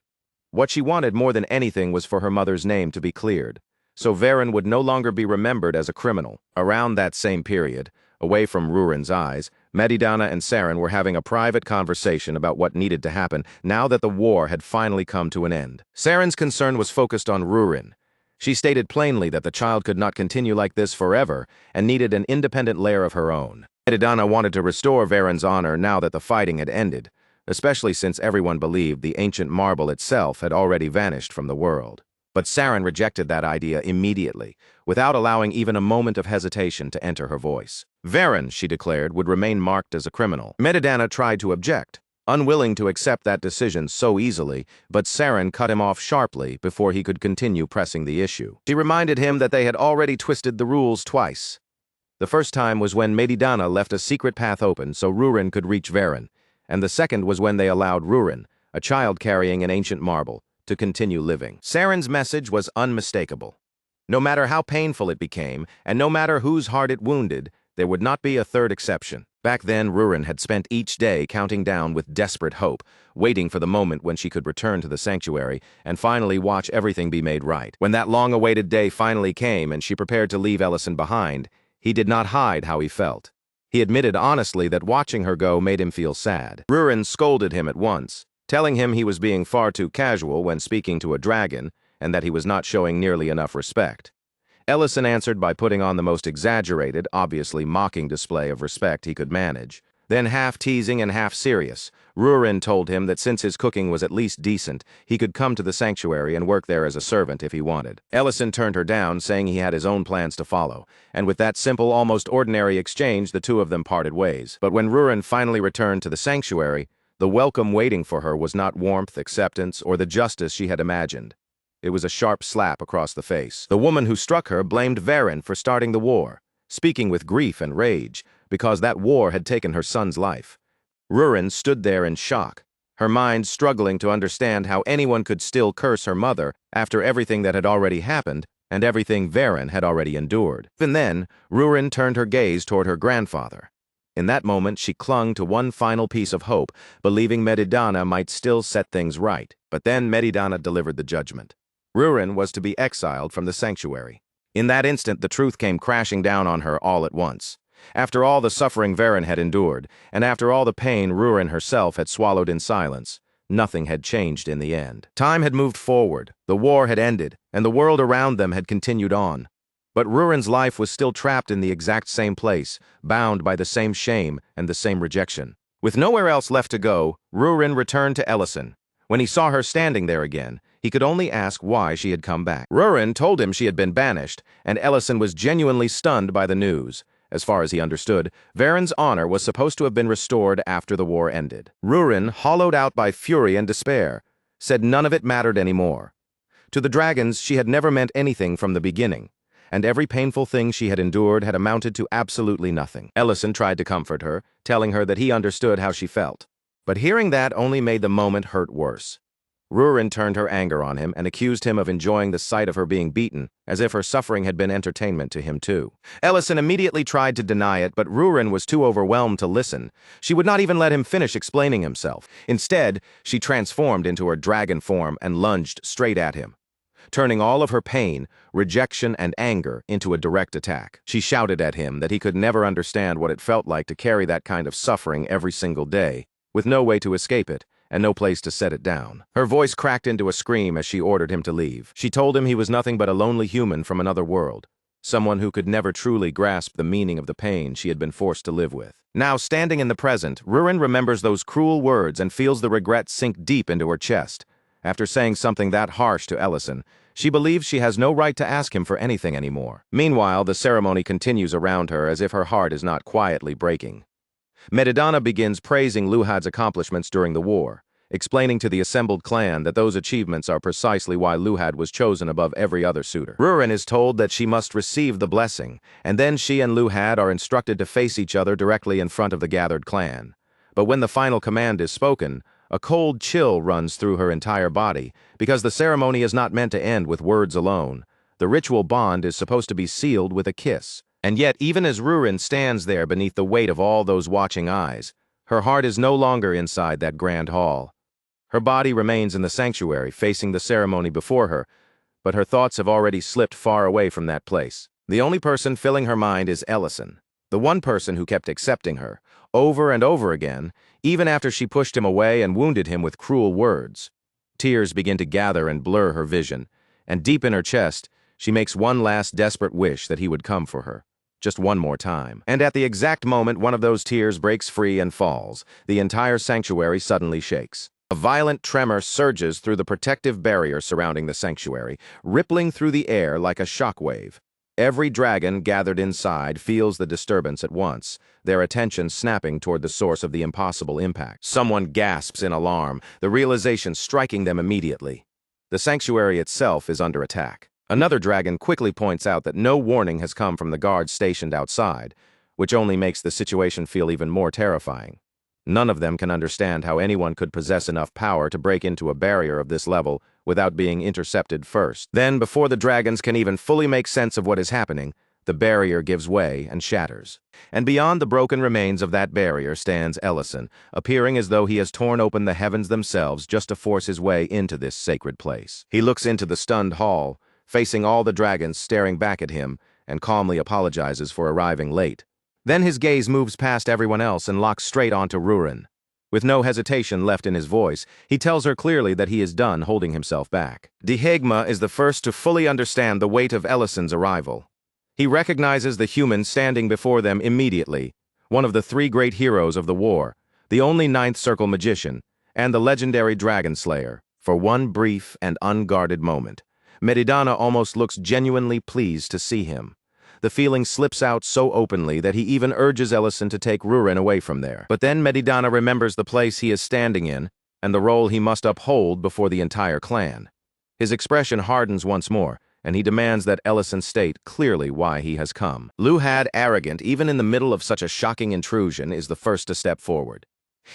[SPEAKER 1] What she wanted more than anything was for her mother's name to be cleared, so Varen would no longer be remembered as a criminal. Around that same period, away from Rurin's eyes, Medidana and Saren were having a private conversation about what needed to happen now that the war had finally come to an end. Saren's concern was focused on Rurin. She stated plainly that the child could not continue like this forever and needed an independent lair of her own. Medidana wanted to restore Varen's honor now that the fighting had ended, especially since everyone believed the ancient marble itself had already vanished from the world. But Saren rejected that idea immediately, without allowing even a moment of hesitation to enter her voice. Varen, she declared, would remain marked as a criminal. Medidana tried to object, unwilling to accept that decision so easily, but Saren cut him off sharply before he could continue pressing the issue. She reminded him that they had already twisted the rules twice. The first time was when Medidana left a secret path open so Rurin could reach Varen, and the second was when they allowed Rurin, a child carrying an ancient marble, to continue living. Saren's message was unmistakable. No matter how painful it became, and no matter whose heart it wounded, there would not be a third exception. Back then, Rurin had spent each day counting down with desperate hope, waiting for the moment when she could return to the sanctuary and finally watch everything be made right. When that long-awaited day finally came and she prepared to leave Ellison behind, he did not hide how he felt. He admitted honestly that watching her go made him feel sad. Rurin scolded him at once, telling him he was being far too casual when speaking to a dragon and that he was not showing nearly enough respect. Ellison answered by putting on the most exaggerated, obviously mocking display of respect he could manage. Then, half teasing and half serious, Rurin told him that since his cooking was at least decent, he could come to the sanctuary and work there as a servant if he wanted. Ellison turned her down, saying he had his own plans to follow, and with that simple, almost ordinary exchange, the two of them parted ways. But when Rurin finally returned to the sanctuary, the welcome waiting for her was not warmth, acceptance, or the justice she had imagined. It was a sharp slap across the face. The woman who struck her blamed Varen for starting the war, speaking with grief and rage, because that war had taken her son's life. Rurin stood there in shock, her mind struggling to understand how anyone could still curse her mother after everything that had already happened and everything Varen had already endured. Even then, Rurin turned her gaze toward her grandfather. In that moment, she clung to one final piece of hope, believing Medidana might still set things right. But then Medidana delivered the judgment. Rurin was to be exiled from the sanctuary. In that instant, the truth came crashing down on her all at once. After all the suffering Varen had endured, and after all the pain Rurin herself had swallowed in silence, nothing had changed in the end. Time had moved forward, the war had ended, and the world around them had continued on. But Rurin's life was still trapped in the exact same place, bound by the same shame and the same rejection. With nowhere else left to go, Rurin returned to Ellison. When he saw her standing there again, he could only ask why she had come back. Rurin told him she had been banished, and Ellison was genuinely stunned by the news. As far as he understood, Varen's honor was supposed to have been restored after the war ended. Rurin, hollowed out by fury and despair, said none of it mattered anymore. To the dragons, she had never meant anything from the beginning, and every painful thing she had endured had amounted to absolutely nothing. Ellison tried to comfort her, telling her that he understood how she felt. But hearing that only made the moment hurt worse. Rurin turned her anger on him and accused him of enjoying the sight of her being beaten, as if her suffering had been entertainment to him too. Ellison immediately tried to deny it, but Rurin was too overwhelmed to listen. She would not even let him finish explaining himself. Instead, she transformed into her dragon form and lunged straight at him, turning all of her pain, rejection, and anger into a direct attack. She shouted at him that he could never understand what it felt like to carry that kind of suffering every single day, with no way to escape it, and no place to set it down. Her voice cracked into a scream as she ordered him to leave. She told him he was nothing but a lonely human from another world, someone who could never truly grasp the meaning of the pain she had been forced to live with. Now, standing in the present, Rurin remembers those cruel words and feels the regret sink deep into her chest. After saying something that harsh to Ellison, she believes she has no right to ask him for anything anymore. Meanwhile, the ceremony continues around her as if her heart is not quietly breaking. Medidana begins praising Luhad's accomplishments during the war, explaining to the assembled clan that those achievements are precisely why Luhad was chosen above every other suitor. Rurin is told that she must receive the blessing, and then she and Luhad are instructed to face each other directly in front of the gathered clan. But when the final command is spoken, a cold chill runs through her entire body, because the ceremony is not meant to end with words alone. The ritual bond is supposed to be sealed with a kiss. And yet, even as Rurin stands there beneath the weight of all those watching eyes, her heart is no longer inside that grand hall. Her body remains in the sanctuary, facing the ceremony before her, but her thoughts have already slipped far away from that place. The only person filling her mind is Ellison, the one person who kept accepting her, over and over again, even after she pushed him away and wounded him with cruel words. Tears begin to gather and blur her vision, and deep in her chest, she makes one last desperate wish that he would come for her. Just one more time. And at the exact moment one of those tears breaks free and falls, the entire sanctuary suddenly shakes. A violent tremor surges through the protective barrier surrounding the sanctuary, rippling through the air like a shockwave. Every dragon gathered inside feels the disturbance at once, their attention snapping toward the source of the impossible impact. Someone gasps in alarm, the realization striking them immediately. The sanctuary itself is under attack. Another dragon quickly points out that no warning has come from the guards stationed outside, which only makes the situation feel even more terrifying. None of them can understand how anyone could possess enough power to break into a barrier of this level without being intercepted first. Then, before the dragons can even fully make sense of what is happening, the barrier gives way and shatters. And beyond the broken remains of that barrier stands Ellison, appearing as though he has torn open the heavens themselves just to force his way into this sacred place. He looks into the stunned hall, facing all the dragons staring back at him, and calmly apologizes for arriving late. Then his gaze moves past everyone else and locks straight onto Rurin. With no hesitation left in his voice, he tells her clearly that he is done holding himself back. Dihegma is the first to fully understand the weight of Ellison's arrival. He recognizes the human standing before them immediately, one of the three great heroes of the war, the only Ninth Circle magician, and the legendary Dragon Slayer, for one brief and unguarded moment. Medidana almost looks genuinely pleased to see him. The feeling slips out so openly that he even urges Ellison to take Rurin away from there. But then Medidana remembers the place he is standing in and the role he must uphold before the entire clan. His expression hardens once more, and he demands that Ellison state clearly why he has come. Luhad, arrogant even in the middle of such a shocking intrusion, is the first to step forward.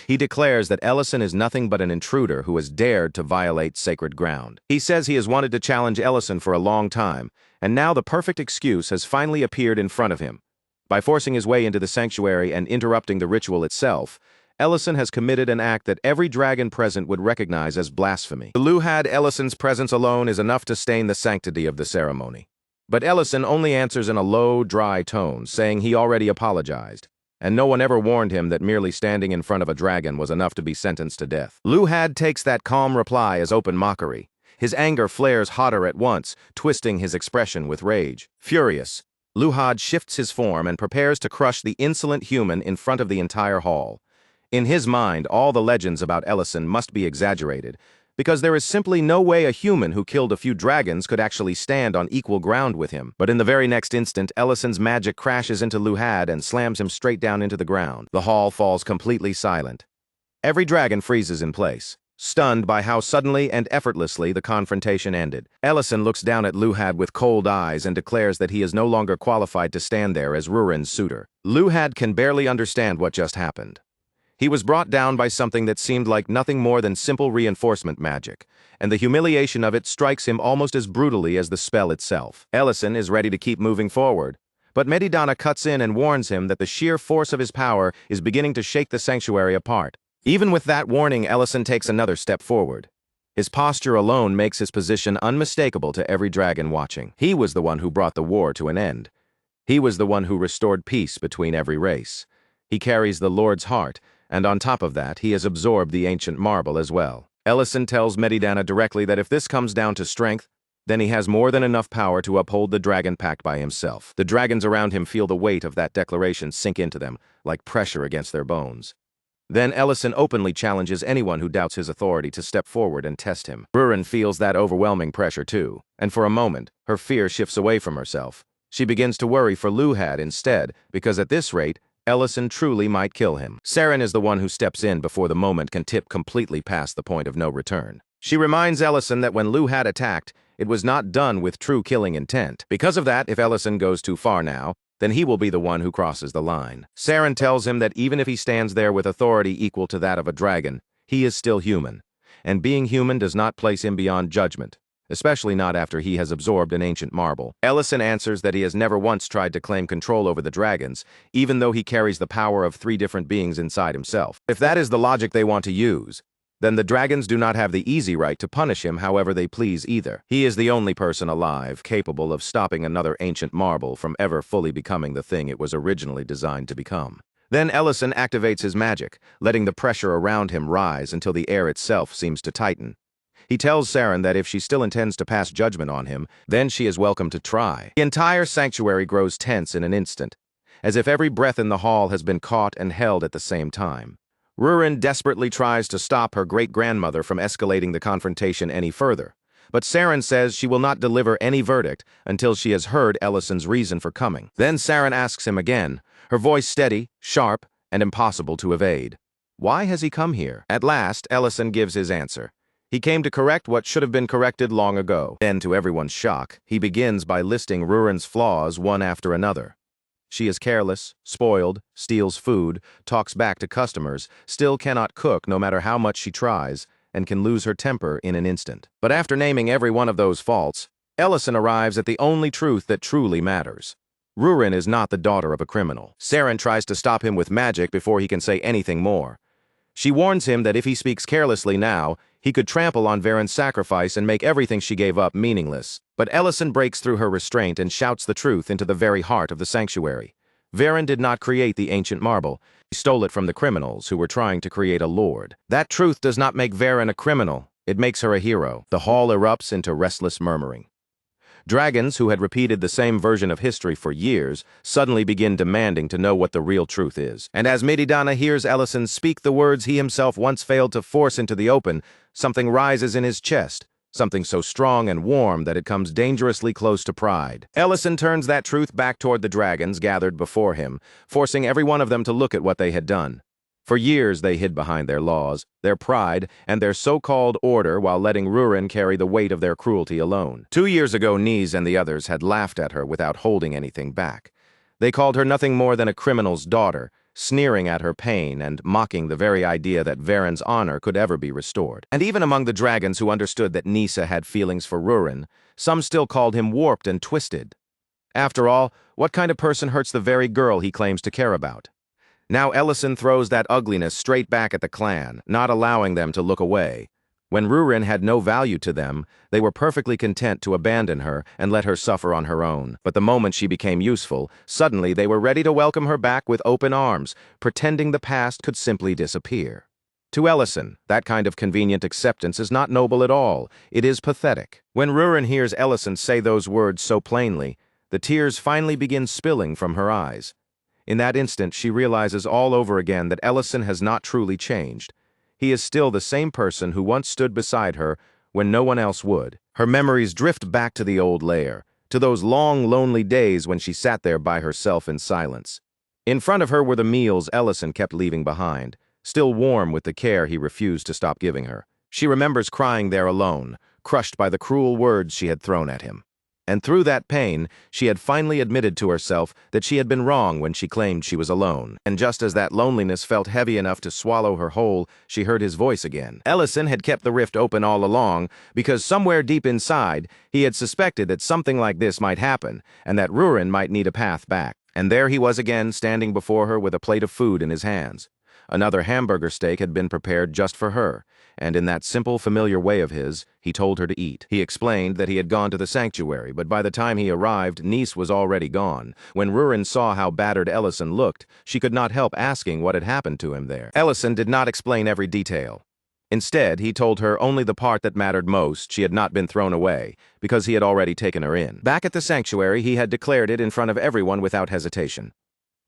[SPEAKER 1] He declares that Ellison is nothing but an intruder who has dared to violate sacred ground. He says he has wanted to challenge Ellison for a long time, and now the perfect excuse has finally appeared in front of him. By forcing his way into the sanctuary and interrupting the ritual itself, Ellison has committed an act that every dragon present would recognize as blasphemy. To Luhad, Ellison's presence alone is enough to stain the sanctity of the ceremony. But Ellison only answers in a low, dry tone, saying he already apologized, and no one ever warned him that merely standing in front of a dragon was enough to be sentenced to death. Luhad takes that calm reply as open mockery. His anger flares hotter at once, twisting his expression with rage. Furious, Luhad shifts his form and prepares to crush the insolent human in front of the entire hall. In his mind, all the legends about Ellison must be exaggerated, because there is simply no way a human who killed a few dragons could actually stand on equal ground with him. But in the very next instant, Ellison's magic crashes into Luhad and slams him straight down into the ground. The hall falls completely silent. Every dragon freezes in place. stunned by how suddenly and effortlessly the confrontation ended. Ellison looks down at Luhad with cold eyes and declares that he is no longer qualified to stand there as Rurin's suitor. Luhad can barely understand what just happened. He was brought down by something that seemed like nothing more than simple reinforcement magic, and the humiliation of it strikes him almost as brutally as the spell itself. Ellison is ready to keep moving forward, but Medidana cuts in and warns him that the sheer force of his power is beginning to shake the sanctuary apart. Even with that warning, Ellison takes another step forward. His posture alone makes his position unmistakable to every dragon watching. He was the one who brought the war to an end. He was the one who restored peace between every race. He carries the Lord's heart, and on top of that, he has absorbed the ancient marble as well. Ellison tells Medidana directly that if this comes down to strength, then he has more than enough power to uphold the dragon pact by himself. The dragons around him feel the weight of that declaration sink into them, like pressure against their bones. Then Ellison openly challenges anyone who doubts his authority to step forward and test him. Rurin feels that overwhelming pressure too, and for a moment, her fear shifts away from herself. She begins to worry for Luhad instead, because at this rate, Ellison truly might kill him. Saren is the one who steps in before the moment can tip completely past the point of no return. She reminds Ellison that when Luhad attacked, it was not done with true killing intent. Because of that, if Ellison goes too far now, then he will be the one who crosses the line. Saren tells him that even if he stands there with authority equal to that of a dragon, he is still human, and being human does not place him beyond judgment, especially not after he has absorbed an ancient marble. Ellison answers that he has never once tried to claim control over the dragons, even though he carries the power of 3 different beings inside himself. If that is the logic they want to use, then the dragons do not have the easy right to punish him however they please either. He is the only person alive capable of stopping another ancient marble from ever fully becoming the thing it was originally designed to become. Then Ellison activates his magic, letting the pressure around him rise until the air itself seems to tighten. He tells Saren that if she still intends to pass judgment on him, then she is welcome to try. The entire sanctuary grows tense in an instant, as if every breath in the hall has been caught and held at the same time. Rurin desperately tries to stop her great-grandmother from escalating the confrontation any further, but Saren says she will not deliver any verdict until she has heard Ellison's reason for coming. Then Saren asks him again, her voice steady, sharp, and impossible to evade. Why has he come here? At last, Ellison gives his answer. He came to correct what should have been corrected long ago. Then, to everyone's shock, he begins by listing Rurin's flaws one after another. She is careless, spoiled, steals food, talks back to customers, still cannot cook no matter how much she tries, and can lose her temper in an instant. But after naming every one of those faults, Ellison arrives at the only truth that truly matters. Rurin is not the daughter of a criminal. Saren tries to stop him with magic before he can say anything more. She warns him that if he speaks carelessly now, he could trample on Varen's sacrifice and make everything she gave up meaningless. But Ellison breaks through her restraint and shouts the truth into the very heart of the sanctuary. Varen did not create the ancient marble. He stole it from the criminals who were trying to create a lord. That truth does not make Varen a criminal. It makes her a hero. The hall erupts into restless murmuring. Dragons, who had repeated the same version of history for years, suddenly begin demanding to know what the real truth is. And as Medidana hears Ellison speak the words he himself once failed to force into the open, something rises in his chest, something so strong and warm that it comes dangerously close to pride. Ellison turns that truth back toward the dragons gathered before him, forcing every one of them to look at what they had done. For years they hid behind their laws, their pride, and their so-called order while letting Rurin carry the weight of their cruelty alone. 2 years ago, Niz and the others had laughed at her without holding anything back. They called her nothing more than a criminal's daughter, sneering at her pain and mocking the very idea that Varen's honor could ever be restored. And even among the dragons who understood that Nisa had feelings for Rurin, some still called him warped and twisted. After all, what kind of person hurts the very girl he claims to care about? Now Ellison throws that ugliness straight back at the clan, not allowing them to look away. When Rurin had no value to them, they were perfectly content to abandon her and let her suffer on her own. But the moment she became useful, suddenly they were ready to welcome her back with open arms, pretending the past could simply disappear. To Ellison, that kind of convenient acceptance is not noble at all. It is pathetic. When Rurin hears Ellison say those words so plainly, the tears finally begin spilling from her eyes. In that instant, she realizes all over again that Ellison has not truly changed. He is still the same person who once stood beside her when no one else would. Her memories drift back to the old lair, to those long, lonely days when she sat there by herself in silence. In front of her were the meals Ellison kept leaving behind, still warm with the care he refused to stop giving her. She remembers crying there alone, crushed by the cruel words she had thrown at him. And through that pain, she had finally admitted to herself that she had been wrong when she claimed she was alone. And just as that loneliness felt heavy enough to swallow her whole, she heard his voice again. Ellison had kept the rift open all along because somewhere deep inside, he had suspected that something like this might happen and that Rurin might need a path back. And there he was again, standing before her with a plate of food in his hands. Another hamburger steak had been prepared just for her, and in that simple, familiar way of his, he told her to eat. He explained that he had gone to the sanctuary, but by the time he arrived, Nice was already gone. When Rurin saw how battered Ellison looked, she could not help asking what had happened to him there. Ellison did not explain every detail. Instead, he told her only the part that mattered most. She had not been thrown away, because he had already taken her in. Back at the sanctuary, he had declared it in front of everyone without hesitation.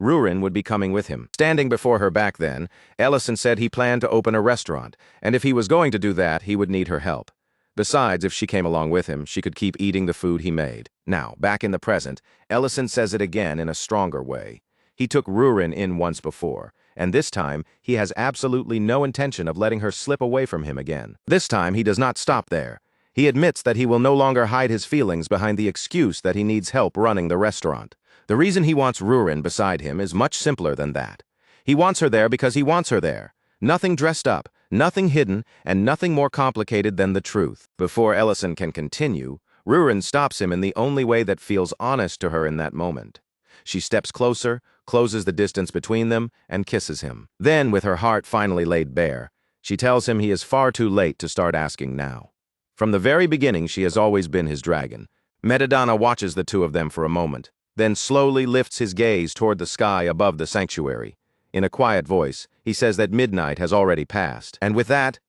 [SPEAKER 1] Rurin would be coming with him. Standing before her back then, Ellison said he planned to open a restaurant, and if he was going to do that, he would need her help. Besides, if she came along with him, she could keep eating the food he made. Now, back in the present, Ellison says it again in a stronger way. He took Rurin in once before, and this time, he has absolutely no intention of letting her slip away from him again. This time, he does not stop there. He admits that he will no longer hide his feelings behind the excuse that he needs help running the restaurant. The reason he wants Rurin beside him is much simpler than that. He wants her there because he wants her there. Nothing dressed up, nothing hidden, and nothing more complicated than the truth. Before Ellison can continue, Rurin stops him in the only way that feels honest to her in that moment. She steps closer, closes the distance between them, and kisses him. Then, with her heart finally laid bare, she tells him he is far too late to start asking now. From the very beginning, she has always been his dragon. Madamada watches the two of them for a moment, then slowly lifts his gaze toward the sky above the sanctuary. In a quiet voice, he says that midnight has already passed. And with that,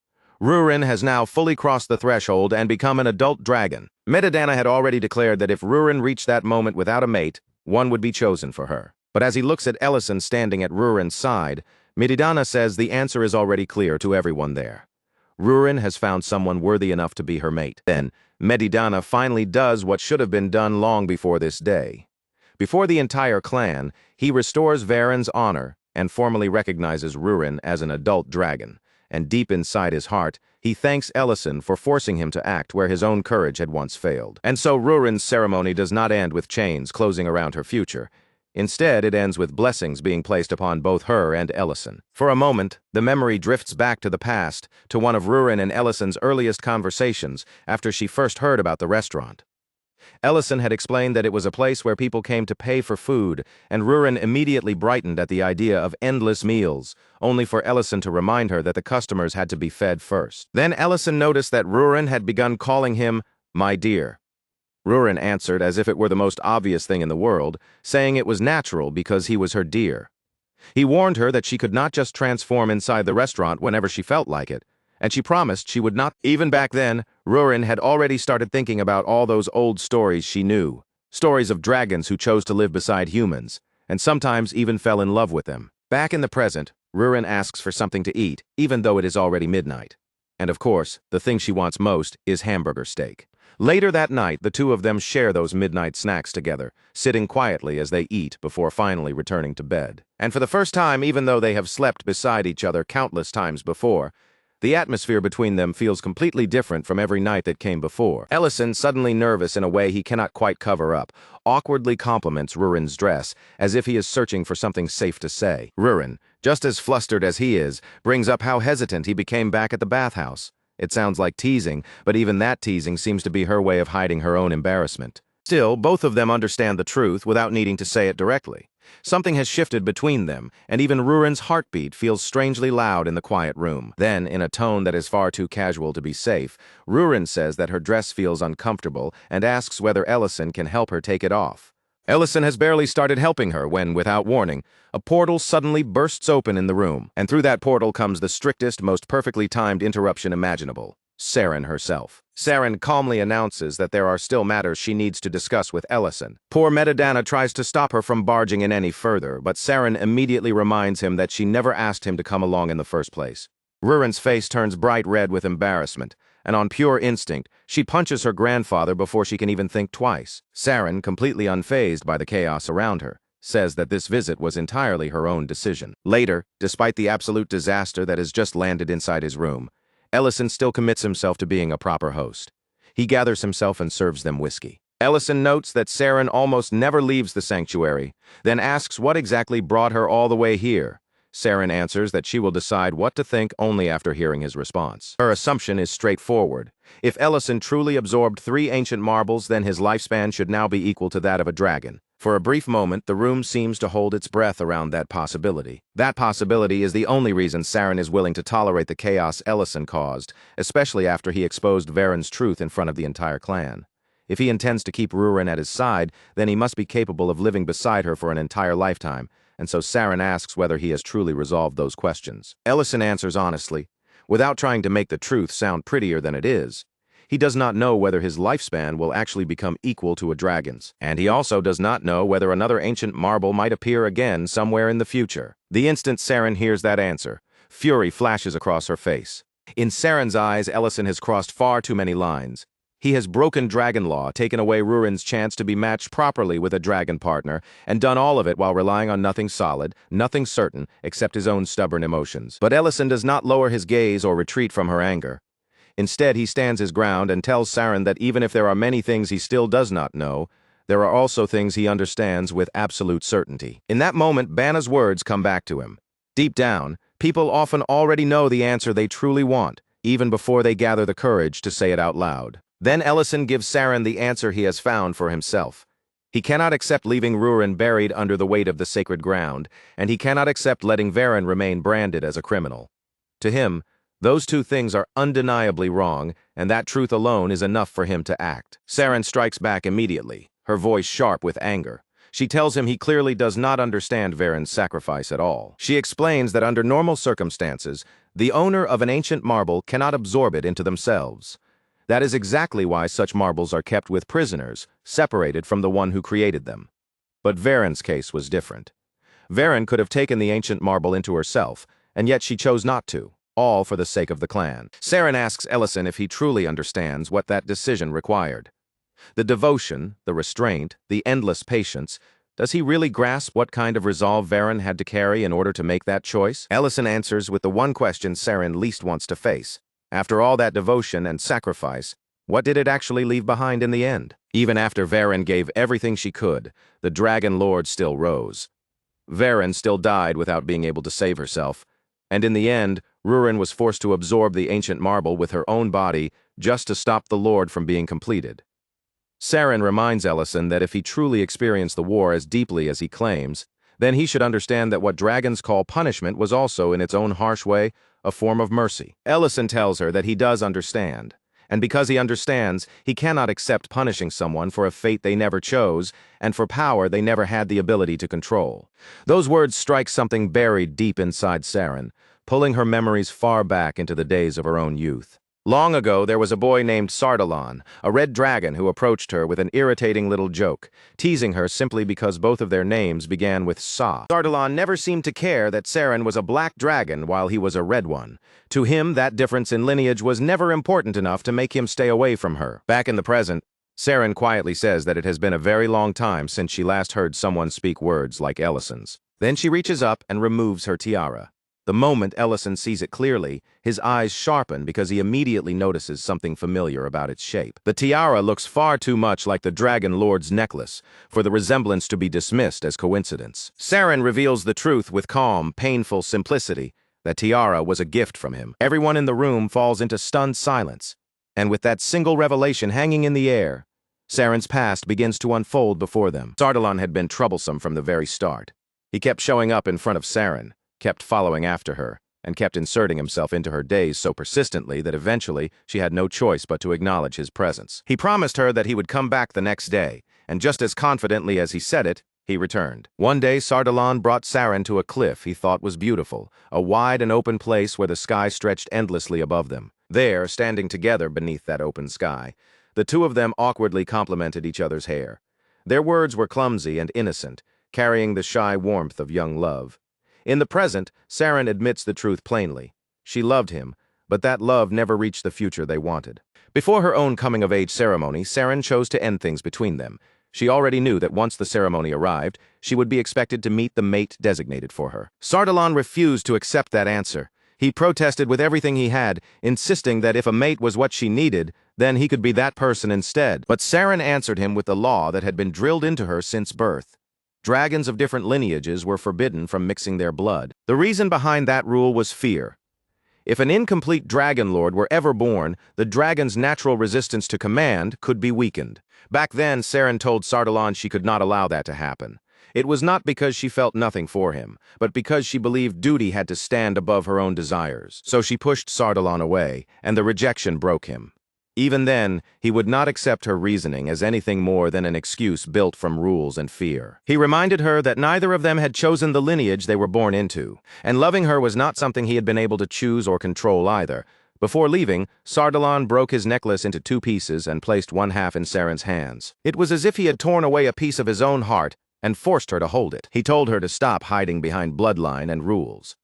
[SPEAKER 1] Rurin has now fully crossed the threshold and become an adult dragon. Madamada had already declared that if Rurin reached that moment without a mate, one would be chosen for her. But as he looks at Ellison standing at Rurin's side, Madamada says the answer is already clear to everyone there. Rurin has found someone worthy enough to be her mate. Then, Madamada finally does what should have been done long before this day. Before the entire clan, he restores Varen's honor and formally recognizes Rurin as an adult dragon, and deep inside his heart, he thanks Ellison for forcing him to act where his own courage had once failed. And so Rurin's ceremony does not end with chains closing around her future. Instead, it ends with blessings being placed upon both her and Ellison. For a moment, the memory drifts back to the past, to one of Rurin and Ellison's earliest conversations after she first heard about the restaurant. Ellison had explained that it was a place where people came to pay for food, and Rurin immediately brightened at the idea of endless meals, only for Ellison to remind her that the customers had to be fed first. Then Ellison noticed that Rurin had begun calling him, "my dear." Rurin answered as if it were the most obvious thing in the world, saying it was natural because he was her dear. He warned her that she could not just transform inside the restaurant whenever she felt like it, and she promised she would not. Even back then, Rurin had already started thinking about all those old stories she knew, stories of dragons who chose to live beside humans, and sometimes even fell in love with them. Back in the present, Rurin asks for something to eat, even though it is already midnight. And of course, the thing she wants most is hamburger steak. Later that night, the two of them share those midnight snacks together, sitting quietly as they eat before finally returning to bed. And for the first time, even though they have slept beside each other countless times before, the atmosphere between them feels completely different from every night that came before. Ellison, suddenly nervous in a way he cannot quite cover up, awkwardly compliments Rurin's dress, as if he is searching for something safe to say. Rurin, just as flustered as he is, brings up how hesitant he became back at the bathhouse. It sounds like teasing, but even that teasing seems to be her way of hiding her own embarrassment. Still, both of them understand the truth without needing to say it directly. Something has shifted between them, and even Rurin's heartbeat feels strangely loud in the quiet room. Then, in a tone that is far too casual to be safe, Rurin says that her dress feels uncomfortable and asks whether Ellison can help her take it off. Ellison has barely started helping her when, without warning, a portal suddenly bursts open in the room, and through that portal comes the strictest, most perfectly timed interruption imaginable. Saren herself. Saren calmly announces that there are still matters she needs to discuss with Ellison. Poor Madamada tries to stop her from barging in any further, but Saren immediately reminds him that she never asked him to come along in the first place. Rurin's face turns bright red with embarrassment, and on pure instinct, she punches her grandfather before she can even think twice. Saren, completely unfazed by the chaos around her, says that this visit was entirely her own decision. Later, despite the absolute disaster that has just landed inside his room, Ellison still commits himself to being a proper host. He gathers himself and serves them whiskey. Ellison notes that Saren almost never leaves the sanctuary, then asks what exactly brought her all the way here. Saren answers that she will decide what to think only after hearing his response. Her assumption is straightforward. If Ellison truly absorbed 3 ancient marbles, then his lifespan should now be equal to that of a dragon. For a brief moment, the room seems to hold its breath around that possibility. That possibility is the only reason Saren is willing to tolerate the chaos Ellison caused, especially after he exposed Varen's truth in front of the entire clan. If he intends to keep Rurin at his side, then he must be capable of living beside her for an entire lifetime, and so Saren asks whether he has truly resolved those questions. Ellison answers honestly, without trying to make the truth sound prettier than it is. He does not know whether his lifespan will actually become equal to a dragon's, and he also does not know whether another ancient marble might appear again somewhere in the future. The instant Saren hears that answer, fury flashes across her face. In Saren's eyes, Ellison has crossed far too many lines. He has broken dragon law, taken away Rurin's chance to be matched properly with a dragon partner, and done all of it while relying on nothing solid, nothing certain, except his own stubborn emotions. But Ellison does not lower his gaze or retreat from her anger. Instead, he stands his ground and tells Saren that even if there are many things he still does not know, there are also things he understands with absolute certainty. In that moment, Banna's words come back to him. Deep down, people often already know the answer they truly want, even before they gather the courage to say it out loud. Then Ellison gives Saren the answer he has found for himself. He cannot accept leaving Rurin buried under the weight of the sacred ground, and he cannot accept letting Varen remain branded as a criminal. To him, those two things are undeniably wrong, and that truth alone is enough for him to act. Saren strikes back immediately, her voice sharp with anger. She tells him he clearly does not understand Varen's sacrifice at all. She explains that under normal circumstances, the owner of an ancient marble cannot absorb it into themselves. That is exactly why such marbles are kept with prisoners, separated from the one who created them. But Varen's case was different. Varen could have taken the ancient marble into herself, and yet she chose not to, all for the sake of the clan. Saren asks Ellison if he truly understands what that decision required. The devotion, the restraint, the endless patience, does he really grasp what kind of resolve Varen had to carry in order to make that choice? Ellison answers with the one question Saren least wants to face. After all that devotion and sacrifice, what did it actually leave behind in the end? Even after Varen gave everything she could, the Dragon Lord still rose. Varen still died without being able to save herself, and in the end, Rurin was forced to absorb the ancient marble with her own body just to stop the Lord from being completed. Saren reminds Ellison that if he truly experienced the war as deeply as he claims, then he should understand that what dragons call punishment was also, in its own harsh way, a form of mercy. Ellison tells her that he does understand, and because he understands, he cannot accept punishing someone for a fate they never chose and for power they never had the ability to control. Those words strike something buried deep inside Saren, pulling her memories far back into the days of her own youth. Long ago, there was a boy named Sardalan, a red dragon who approached her with an irritating little joke, teasing her simply because both of their names began with Sa. Sardalan never seemed to care that Saren was a black dragon while he was a red one. To him, that difference in lineage was never important enough to make him stay away from her. Back in the present, Saren quietly says that it has been a very long time since she last heard someone speak words like Ellison's. Then she reaches up and removes her tiara. The moment Ellison sees it clearly, his eyes sharpen because he immediately notices something familiar about its shape. The tiara looks far too much like the Dragon Lord's necklace for the resemblance to be dismissed as coincidence. Saren reveals the truth with calm, painful simplicity. That tiara was a gift from him. Everyone in the room falls into stunned silence, and with that single revelation hanging in the air, Saren's past begins to unfold before them. Sardalan had been troublesome from the very start. He kept showing up in front of Saren, kept following after her, and kept inserting himself into her days so persistently that eventually she had no choice but to acknowledge his presence. He promised her that he would come back the next day, and just as confidently as he said it, he returned. One day, Sardalan brought Saren to a cliff he thought was beautiful, a wide and open place where the sky stretched endlessly above them. There, standing together beneath that open sky, the two of them awkwardly complimented each other's hair. Their words were clumsy and innocent, carrying the shy warmth of young love. In the present, Saren admits the truth plainly. She loved him, but that love never reached the future they wanted. Before her own coming-of-age ceremony, Saren chose to end things between them. She already knew that once the ceremony arrived, she would be expected to meet the mate designated for her. Sardalan refused to accept that answer. He protested with everything he had, insisting that if a mate was what she needed, then he could be that person instead. But Saren answered him with the law that had been drilled into her since birth. Dragons of different lineages were forbidden from mixing their blood. The reason behind that rule was fear. If an incomplete dragon lord were ever born, the dragon's natural resistance to command could be weakened. Back then, Saren told Sardalan she could not allow that to happen. It was not because she felt nothing for him, but because she believed duty had to stand above her own desires. So she pushed Sardalan away, and the rejection broke him. Even then, he would not accept her reasoning as anything more than an excuse built from rules and fear. He reminded her that neither of them had chosen the lineage they were born into, and loving her was not something he had been able to choose or control either. Before leaving, Sardalan broke his necklace into 2 pieces and placed one half in Saren's hands. It was as if he had torn away a piece of his own heart and forced her to hold it. He told her to stop hiding behind bloodline and rules.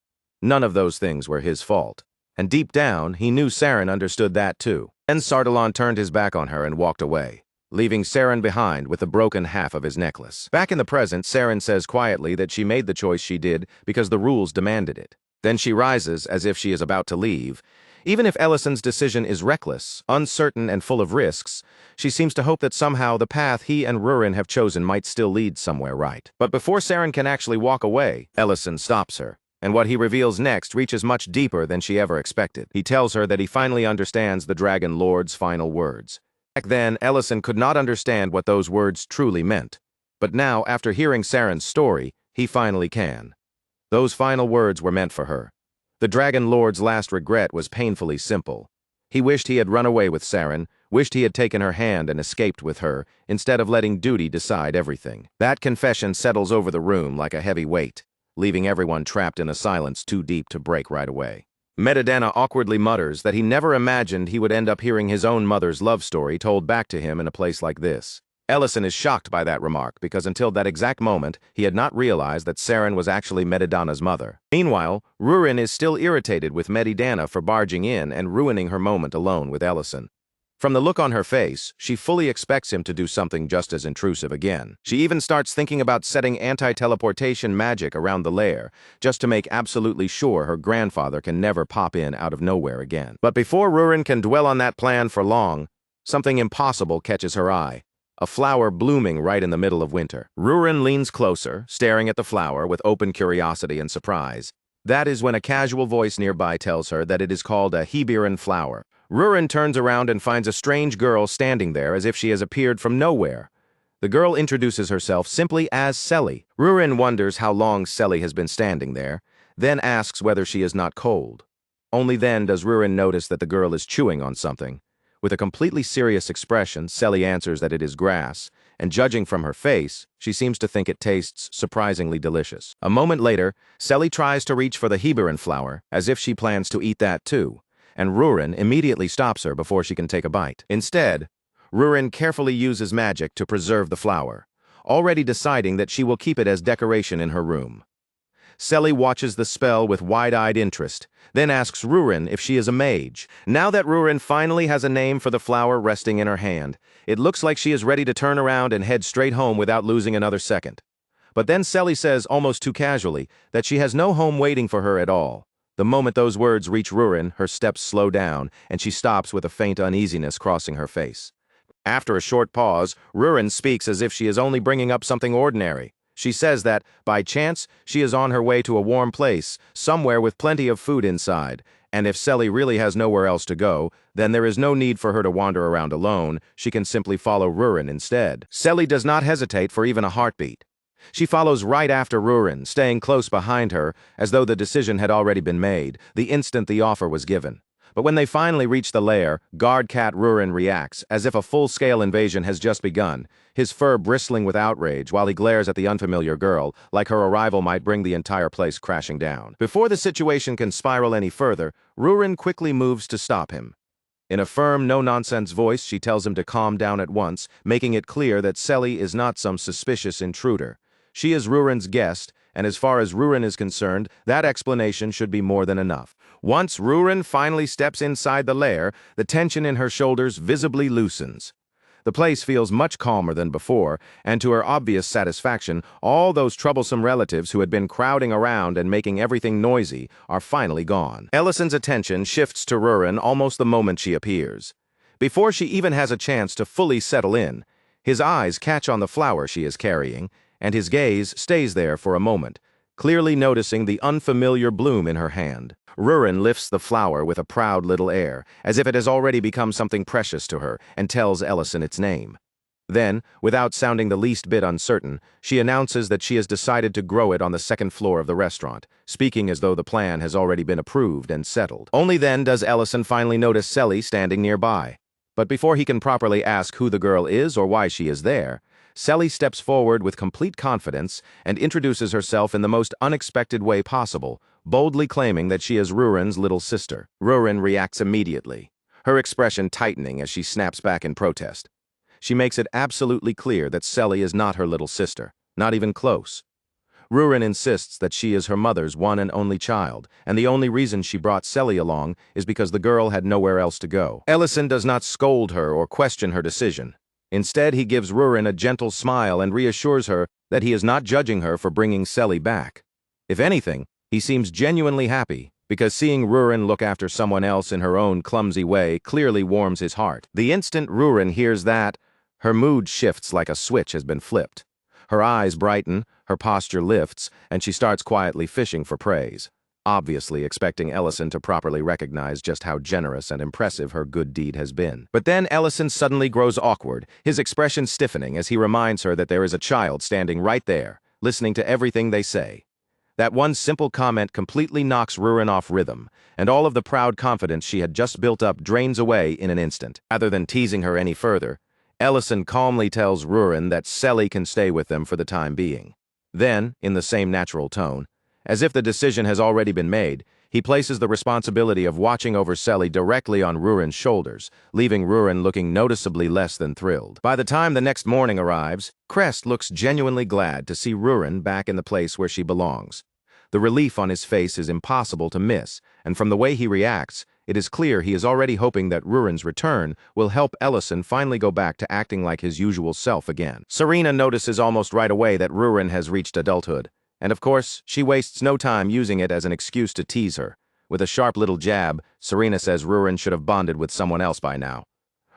[SPEAKER 1] None of those things were his fault. And deep down, he knew Saren understood that too. Then Sardalan turned his back on her and walked away, leaving Saren behind with the broken half of his necklace. Back in the present, Saren says quietly that she made the choice she did because the rules demanded it. Then she rises as if she is about to leave. Even if Ellison's decision is reckless, uncertain, and full of risks, she seems to hope that somehow the path he and Rurin have chosen might still lead somewhere right. But before Saren can actually walk away, Ellison stops her. And what he reveals next reaches much deeper than she ever expected. He tells her that he finally understands the Dragon Lord's final words. Back then, Ellison could not understand what those words truly meant. But now, after hearing Saren's story, he finally can. Those final words were meant for her. The Dragon Lord's last regret was painfully simple. He wished he had run away with Saren, wished he had taken her hand and escaped with her, instead of letting duty decide everything. That confession settles over the room like a heavy weight, leaving everyone trapped in a silence too deep to break right away. Metadana awkwardly mutters that he never imagined he would end up hearing his own mother's love story told back to him in a place like this. Ellison is shocked by that remark because until that exact moment, he had not realized that Saren was actually Metadana's mother. Meanwhile, Rurin is still irritated with Metadana for barging in and ruining her moment alone with Ellison. From the look on her face, she fully expects him to do something just as intrusive again. She even starts thinking about setting anti-teleportation magic around the lair, just to make absolutely sure her grandfather can never pop in out of nowhere again. But before Rurin can dwell on that plan for long, something impossible catches her eye. A flower blooming right in the middle of winter. Rurin leans closer, staring at the flower with open curiosity and surprise. That is when a casual voice nearby tells her that it is called a Hebiran flower. Rurin turns around and finds a strange girl standing there as if she has appeared from nowhere. The girl introduces herself simply as Selly. Rurin wonders how long Selly has been standing there, then asks whether she is not cold. Only then does Rurin notice that the girl is chewing on something. With a completely serious expression, Selly answers that it is grass, and judging from her face, she seems to think it tastes surprisingly delicious. A moment later, Selly tries to reach for the Hebiran flower, as if she plans to eat that too, and Rurin immediately stops her before she can take a bite. Instead, Rurin carefully uses magic to preserve the flower, already deciding that she will keep it as decoration in her room. Selly watches the spell with wide-eyed interest, then asks Rurin if she is a mage. Now that Rurin finally has a name for the flower resting in her hand, it looks like she is ready to turn around and head straight home without losing another second. But then Selly says, almost too casually, that she has no home waiting for her at all. The moment those words reach Rurin, her steps slow down, and she stops with a faint uneasiness crossing her face. After a short pause, Rurin speaks as if she is only bringing up something ordinary. She says that, by chance, she is on her way to a warm place, somewhere with plenty of food inside, and if Selly really has nowhere else to go, then there is no need for her to wander around alone. She can simply follow Rurin instead. Selly does not hesitate for even a heartbeat. She follows right after Rurin, staying close behind her, as though the decision had already been made, the instant the offer was given. But when they finally reach the lair, guard cat Rurin reacts, as if a full-scale invasion has just begun, his fur bristling with outrage while he glares at the unfamiliar girl, like her arrival might bring the entire place crashing down. Before the situation can spiral any further, Rurin quickly moves to stop him. In a firm, no-nonsense voice, she tells him to calm down at once, making it clear that Selly is not some suspicious intruder. She is Rurin's guest, and as far as Rurin is concerned, that explanation should be more than enough. Once Rurin finally steps inside the lair, the tension in her shoulders visibly loosens. The place feels much calmer than before, and to her obvious satisfaction, all those troublesome relatives who had been crowding around and making everything noisy are finally gone. Ellison's attention shifts to Rurin almost the moment she appears. Before she even has a chance to fully settle in, his eyes catch on the flower she is carrying, and his gaze stays there for a moment, clearly noticing the unfamiliar bloom in her hand. Rurin lifts the flower with a proud little air, as if it has already become something precious to her, and tells Ellison its name. Then, without sounding the least bit uncertain, she announces that she has decided to grow it on the second floor of the restaurant, speaking as though the plan has already been approved and settled. Only then does Ellison finally notice Selly standing nearby. But before he can properly ask who the girl is or why she is there, Selly steps forward with complete confidence and introduces herself in the most unexpected way possible, boldly claiming that she is Rurin's little sister. Rurin reacts immediately, her expression tightening as she snaps back in protest. She makes it absolutely clear that Selly is not her little sister, not even close. Rurin insists that she is her mother's one and only child, and the only reason she brought Selly along is because the girl had nowhere else to go. Ellison does not scold her or question her decision. Instead, he gives Rurin a gentle smile and reassures her that he is not judging her for bringing Selly back. If anything, he seems genuinely happy, because seeing Rurin look after someone else in her own clumsy way clearly warms his heart. The instant Rurin hears that, her mood shifts like a switch has been flipped. Her eyes brighten, her posture lifts, and she starts quietly fishing for praise, obviously expecting Ellison to properly recognize just how generous and impressive her good deed has been. But then Ellison suddenly grows awkward, his expression stiffening as he reminds her that there is a child standing right there, listening to everything they say. That one simple comment completely knocks Rurin off rhythm, and all of the proud confidence she had just built up drains away in an instant. Rather than teasing her any further, Ellison calmly tells Rurin that Selly can stay with them for the time being. Then, in the same natural tone, as if the decision has already been made, he places the responsibility of watching over Selly directly on Rurin's shoulders, leaving Rurin looking noticeably less than thrilled. By the time the next morning arrives, Crest looks genuinely glad to see Rurin back in the place where she belongs. The relief on his face is impossible to miss, and from the way he reacts, it is clear he is already hoping that Rurin's return will help Ellison finally go back to acting like his usual self again. Serena notices almost right away that Rurin has reached adulthood, and of course, she wastes no time using it as an excuse to tease her. With a sharp little jab, Serena says Rurin should have bonded with someone else by now.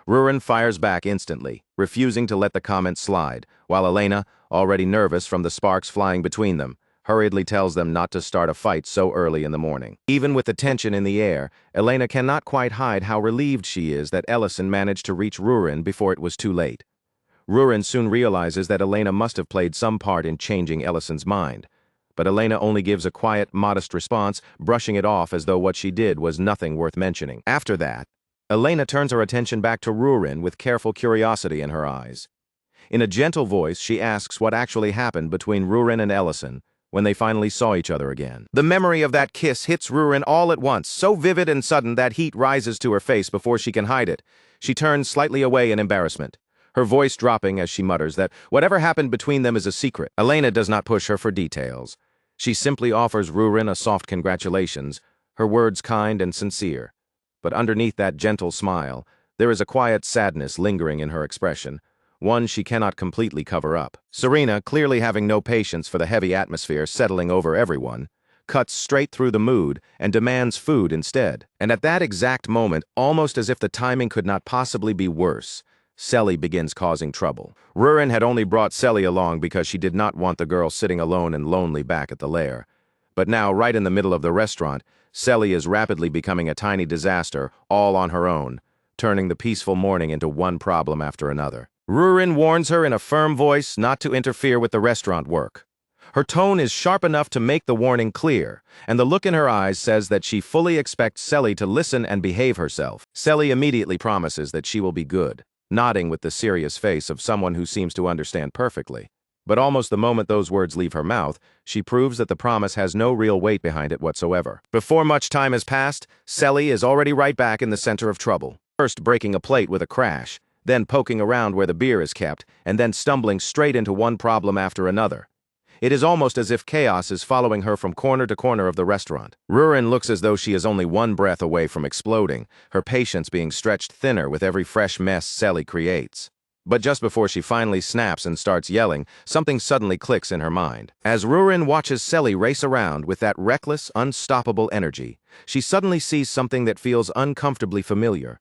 [SPEAKER 1] Rurin fires back instantly, refusing to let the comment slide, while Elena, already nervous from the sparks flying between them, hurriedly tells them not to start a fight so early in the morning. Even with the tension in the air, Elena cannot quite hide how relieved she is that Ellison managed to reach Rurin before it was too late. Rurin soon realizes that Elena must have played some part in changing Ellison's mind, but Elena only gives a quiet, modest response, brushing it off as though what she did was nothing worth mentioning. After that, Elena turns her attention back to Rurin with careful curiosity in her eyes. In a gentle voice, she asks what actually happened between Rurin and Ellison when they finally saw each other again. The memory of that kiss hits Rurin all at once, so vivid and sudden that heat rises to her face before she can hide it. She turns slightly away in embarrassment, her voice dropping as she mutters that whatever happened between them is a secret. Elena does not push her for details. She simply offers Rurin a soft congratulations, her words kind and sincere. But underneath that gentle smile, there is a quiet sadness lingering in her expression, one she cannot completely cover up. Serena, clearly having no patience for the heavy atmosphere settling over everyone, cuts straight through the mood and demands food instead. And at that exact moment, almost as if the timing could not possibly be worse, Selly begins causing trouble. Rurin had only brought Selly along because she did not want the girl sitting alone and lonely back at the lair. But now, right in the middle of the restaurant, Selly is rapidly becoming a tiny disaster, all on her own, turning the peaceful morning into one problem after another. Rurin warns her in a firm voice not to interfere with the restaurant work. Her tone is sharp enough to make the warning clear, and the look in her eyes says that she fully expects Selly to listen and behave herself. Selly immediately promises that she will be good, nodding with the serious face of someone who seems to understand perfectly. But almost the moment those words leave her mouth, she proves that the promise has no real weight behind it whatsoever. Before much time has passed, Selly is already right back in the center of trouble, first breaking a plate with a crash, then poking around where the beer is kept, and then stumbling straight into one problem after another. It is almost as if chaos is following her from corner to corner of the restaurant. Rurin looks as though she is only one breath away from exploding, her patience being stretched thinner with every fresh mess Selly creates. But just before she finally snaps and starts yelling, something suddenly clicks in her mind. As Rurin watches Selly race around with that reckless, unstoppable energy, she suddenly sees something that feels uncomfortably familiar.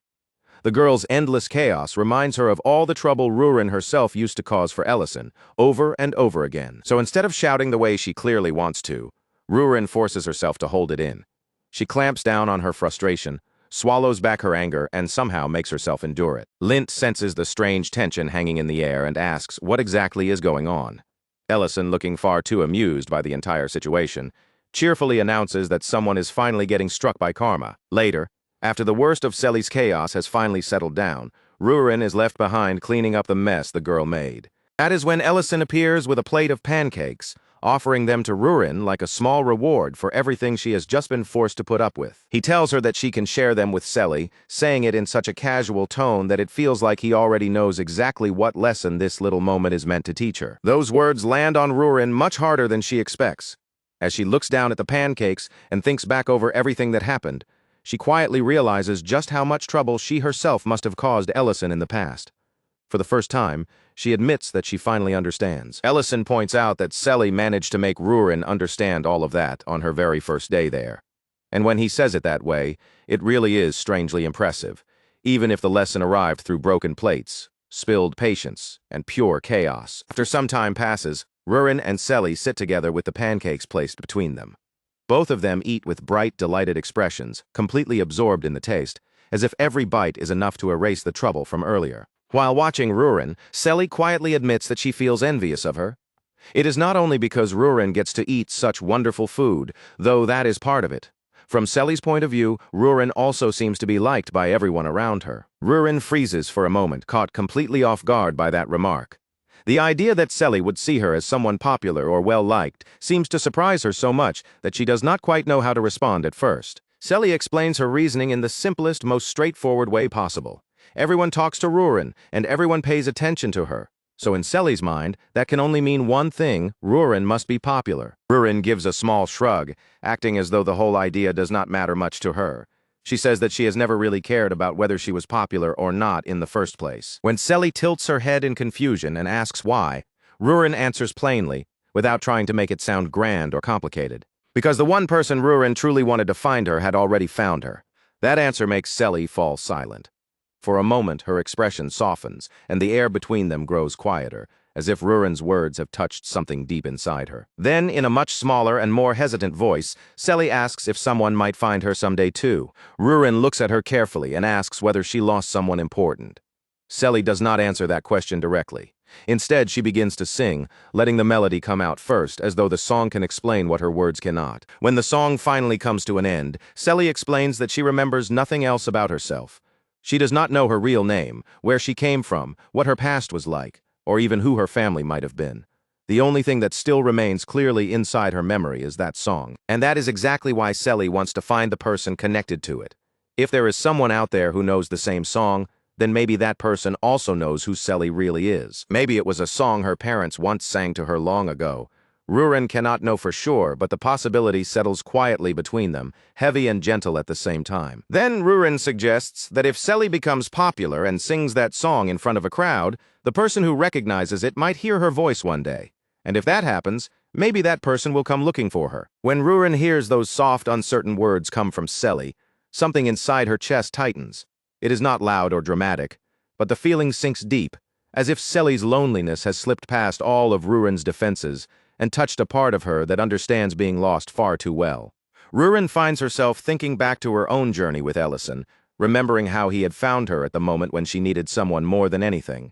[SPEAKER 1] The girl's endless chaos reminds her of all the trouble Rurin herself used to cause for Ellison, over and over again. So instead of shouting the way she clearly wants to, Rurin forces herself to hold it in. She clamps down on her frustration, swallows back her anger, and somehow makes herself endure it. Lint senses the strange tension hanging in the air and asks what exactly is going on. Ellison, looking far too amused by the entire situation, cheerfully announces that someone is finally getting struck by karma. Later, after the worst of Selly's chaos has finally settled down, Rurin is left behind cleaning up the mess the girl made. That is when Ellison appears with a plate of pancakes, offering them to Rurin like a small reward for everything she has just been forced to put up with. He tells her that she can share them with Selly, saying it in such a casual tone that it feels like he already knows exactly what lesson this little moment is meant to teach her. Those words land on Rurin much harder than she expects. As she looks down at the pancakes and thinks back over everything that happened, she quietly realizes just how much trouble she herself must have caused Ellison in the past. For the first time, she admits that she finally understands. Ellison points out that Selly managed to make Rurin understand all of that on her very first day there. And when he says it that way, it really is strangely impressive, even if the lesson arrived through broken plates, spilled patience, and pure chaos. After some time passes, Rurin and Selly sit together with the pancakes placed between them. Both of them eat with bright, delighted expressions, completely absorbed in the taste, as if every bite is enough to erase the trouble from earlier. While watching Rurin, Selly quietly admits that she feels envious of her. It is not only because Rurin gets to eat such wonderful food, though that is part of it. From Selly's point of view, Rurin also seems to be liked by everyone around her. Rurin freezes for a moment, caught completely off guard by that remark. The idea that Selly would see her as someone popular or well-liked seems to surprise her so much that she does not quite know how to respond at first. Selly explains her reasoning in the simplest, most straightforward way possible. Everyone talks to Rurin, and everyone pays attention to her. So in Selly's mind, that can only mean one thing: Rurin must be popular. Rurin gives a small shrug, acting as though the whole idea does not matter much to her. She says that she has never really cared about whether she was popular or not in the first place. When Selly tilts her head in confusion and asks why, Rurin answers plainly, without trying to make it sound grand or complicated. Because the one person Rurin truly wanted to find her had already found her. That answer makes Selly fall silent. For a moment, her expression softens, and the air between them grows quieter, as if Rurin's words have touched something deep inside her. Then, in a much smaller and more hesitant voice, Selly asks if someone might find her someday too. Rurin looks at her carefully and asks whether she lost someone important. Selly does not answer that question directly. Instead, she begins to sing, letting the melody come out first, as though the song can explain what her words cannot. When the song finally comes to an end, Selly explains that she remembers nothing else about herself. She does not know her real name, where she came from, what her past was like, or even who her family might have been. The only thing that still remains clearly inside her memory is that song. And that is exactly why Selly wants to find the person connected to it. If there is someone out there who knows the same song, then maybe that person also knows who Selly really is. Maybe it was a song her parents once sang to her long ago. Rurin cannot know for sure, but the possibility settles quietly between them, heavy and gentle at the same time. Then Rurin suggests that if Selly becomes popular and sings that song in front of a crowd, the person who recognizes it might hear her voice one day. And if that happens, maybe that person will come looking for her. When Rurin hears those soft, uncertain words come from Selly, something inside her chest tightens. It is not loud or dramatic, but the feeling sinks deep, as if Selly's loneliness has slipped past all of Rurin's defenses and touched a part of her that understands being lost far too well. Rurin finds herself thinking back to her own journey with Ellison, remembering how he had found her at the moment when she needed someone more than anything.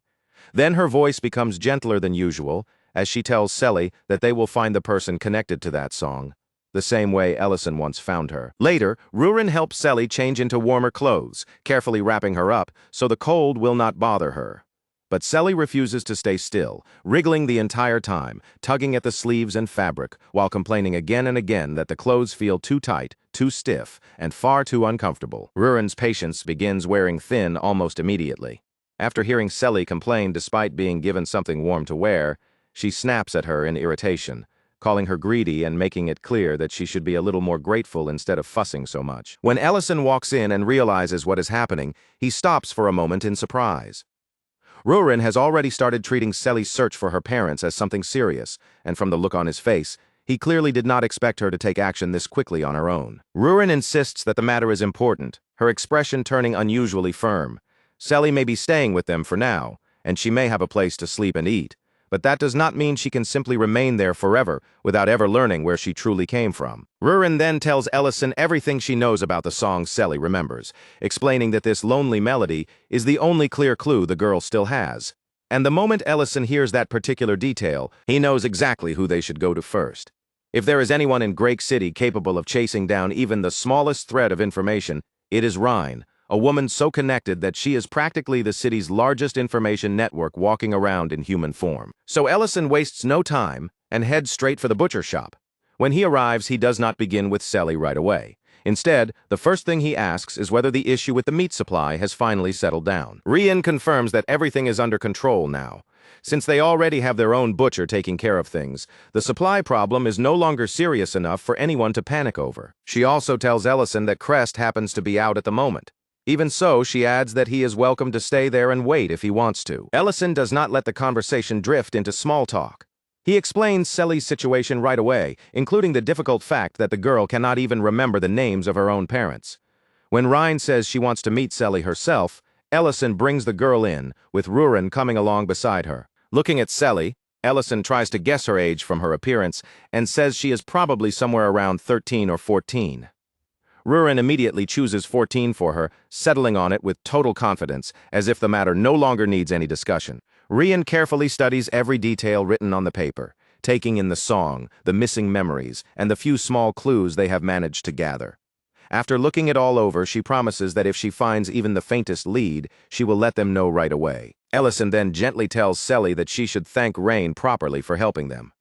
[SPEAKER 1] Then her voice becomes gentler than usual, as she tells Selly that they will find the person connected to that song, the same way Ellison once found her. Later, Rurin helps Selly change into warmer clothes, carefully wrapping her up so the cold will not bother her. But Selly refuses to stay still, wriggling the entire time, tugging at the sleeves and fabric, while complaining again and again that the clothes feel too tight, too stiff, and far too uncomfortable. Rurin's patience begins wearing thin almost immediately. After hearing Selly complain despite being given something warm to wear, she snaps at her in irritation, calling her greedy and making it clear that she should be a little more grateful instead of fussing so much. When Ellison walks in and realizes what is happening, he stops for a moment in surprise. Rurin has already started treating Selly's search for her parents as something serious, and from the look on his face, he clearly did not expect her to take action this quickly on her own. Rurin insists that the matter is important, her expression turning unusually firm. Selly may be staying with them for now, and she may have a place to sleep and eat, but that does not mean she can simply remain there forever without ever learning where she truly came from. Rurin then tells Ellison everything she knows about the song Selly remembers, explaining that this lonely melody is the only clear clue the girl still has. And the moment Ellison hears that particular detail, he knows exactly who they should go to first. If there is anyone in Great City capable of chasing down even the smallest thread of information, it is Rhine, a woman so connected that she is practically the city's largest information network walking around in human form. So Ellison wastes no time and heads straight for the butcher shop. When he arrives, he does not begin with Selly right away. Instead, the first thing he asks is whether the issue with the meat supply has finally settled down. Rian confirms that everything is under control now. Since they already have their own butcher taking care of things, the supply problem is no longer serious enough for anyone to panic over. She also tells Ellison that Crest happens to be out at the moment. Even so, she adds that he is welcome to stay there and wait if he wants to. Ellison does not let the conversation drift into small talk. He explains Selly's situation right away, including the difficult fact that the girl cannot even remember the names of her own parents. When Rhine says she wants to meet Selly herself, Ellison brings the girl in, with Rurin coming along beside her. Looking at Selly, Ellison tries to guess her age from her appearance and says she is probably somewhere around 13 or 14. Rurin immediately chooses 14 for her, settling on it with total confidence, as if the matter no longer needs any discussion. Rian carefully studies every detail written on the paper, taking in the song, the missing memories, and the few small clues they have managed to gather. After looking it all over, she promises that if she finds even the faintest lead, she will let them know right away. Ellison then gently tells Selly that she should thank Rain properly for helping them.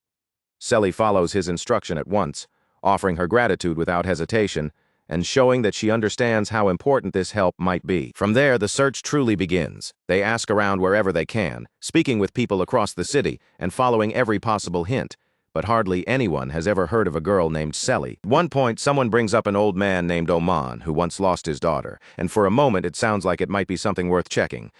[SPEAKER 1] Selly follows his instruction at once, offering her gratitude without hesitation, and showing that she understands how important this help might be. From there, the search truly begins. They ask around wherever they can, speaking with people across the city and following every possible hint, but hardly anyone has ever heard of a girl named Selly. At one point, someone brings up an old man named Oman who once lost his daughter, and for a moment it sounds like it might be something worth checking.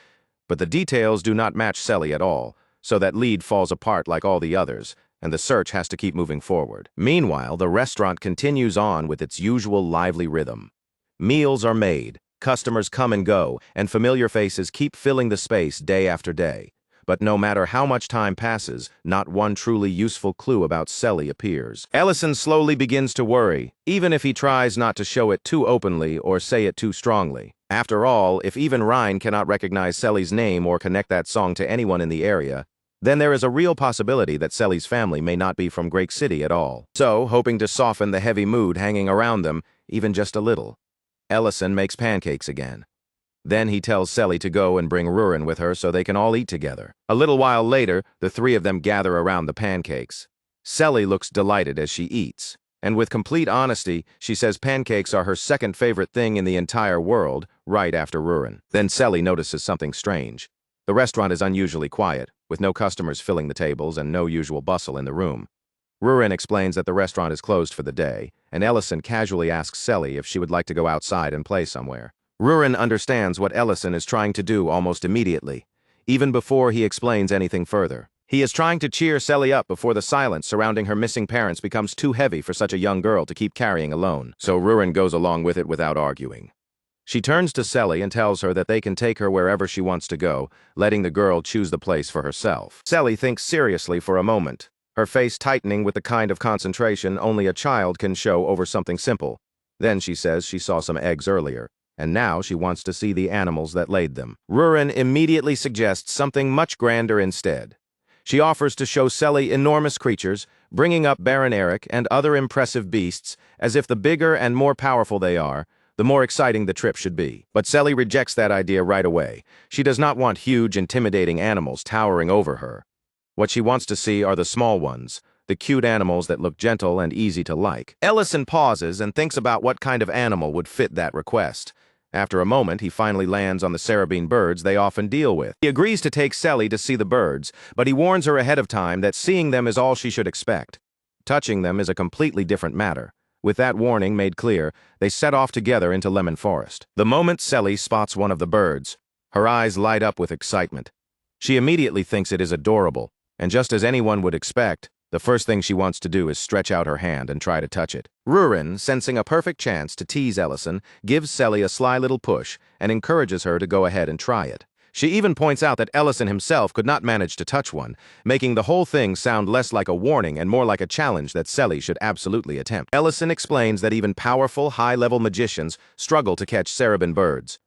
[SPEAKER 1] But the details do not match Selly at all, so that lead falls apart like all the others, and the search has to keep moving forward. Meanwhile, the restaurant continues on with its usual lively rhythm. Meals are made, customers come and go, and familiar faces keep filling the space day after day. But no matter how much time passes, not one truly useful clue about Selly appears. Ellison slowly begins to worry, even if he tries not to show it too openly or say it too strongly. After all, if even Rhine cannot recognize Selly's name or connect that song to anyone in the area, then there is a real possibility that Selly's family may not be from Great City at all. So, hoping to soften the heavy mood hanging around them, even just a little, Ellison makes pancakes again. Then he tells Selly to go and bring Rurin with her so they can all eat together. A little while later, the three of them gather around the pancakes. Selly looks delighted as she eats, and with complete honesty, she says pancakes are her second favorite thing in the entire world, right after Rurin. Then Selly notices something strange. The restaurant is unusually quiet, with no customers filling the tables and no usual bustle in the room. Rurin explains that the restaurant is closed for the day, and Ellison casually asks Selly if she would like to go outside and play somewhere. Rurin understands what Ellison is trying to do almost immediately, even before he explains anything further. He is trying to cheer Selly up before the silence surrounding her missing parents becomes too heavy for such a young girl to keep carrying alone, so Rurin goes along with it without arguing. She turns to Selly and tells her that they can take her wherever she wants to go, letting the girl choose the place for herself. Selly thinks seriously for a moment, her face tightening with the kind of concentration only a child can show over something simple. Then she says she saw some eggs earlier, and now she wants to see the animals that laid them. Rurin immediately suggests something much grander instead. She offers to show Selly enormous creatures, bringing up Baron Eric and other impressive beasts, as if the bigger and more powerful they are, the more exciting the trip should be. But Selly rejects that idea right away. She does not want huge, intimidating animals towering over her. What she wants to see are the small ones, the cute animals that look gentle and easy to like. Ellison pauses and thinks about what kind of animal would fit that request. After a moment, he finally lands on the Sarabine birds they often deal with. He agrees to take Selly to see the birds, but he warns her ahead of time that seeing them is all she should expect. Touching them is a completely different matter. With that warning made clear, they set off together into Lemon Forest. The moment Selly spots one of the birds, her eyes light up with excitement. She immediately thinks it is adorable, and just as anyone would expect, the first thing she wants to do is stretch out her hand and try to touch it. Rurin, sensing a perfect chance to tease Ellison, gives Selly a sly little push and encourages her to go ahead and try it. She even points out that Ellison himself could not manage to touch one, making the whole thing sound less like a warning and more like a challenge that Selly should absolutely attempt. Ellison explains that even powerful, high-level magicians struggle to catch cerebin birds.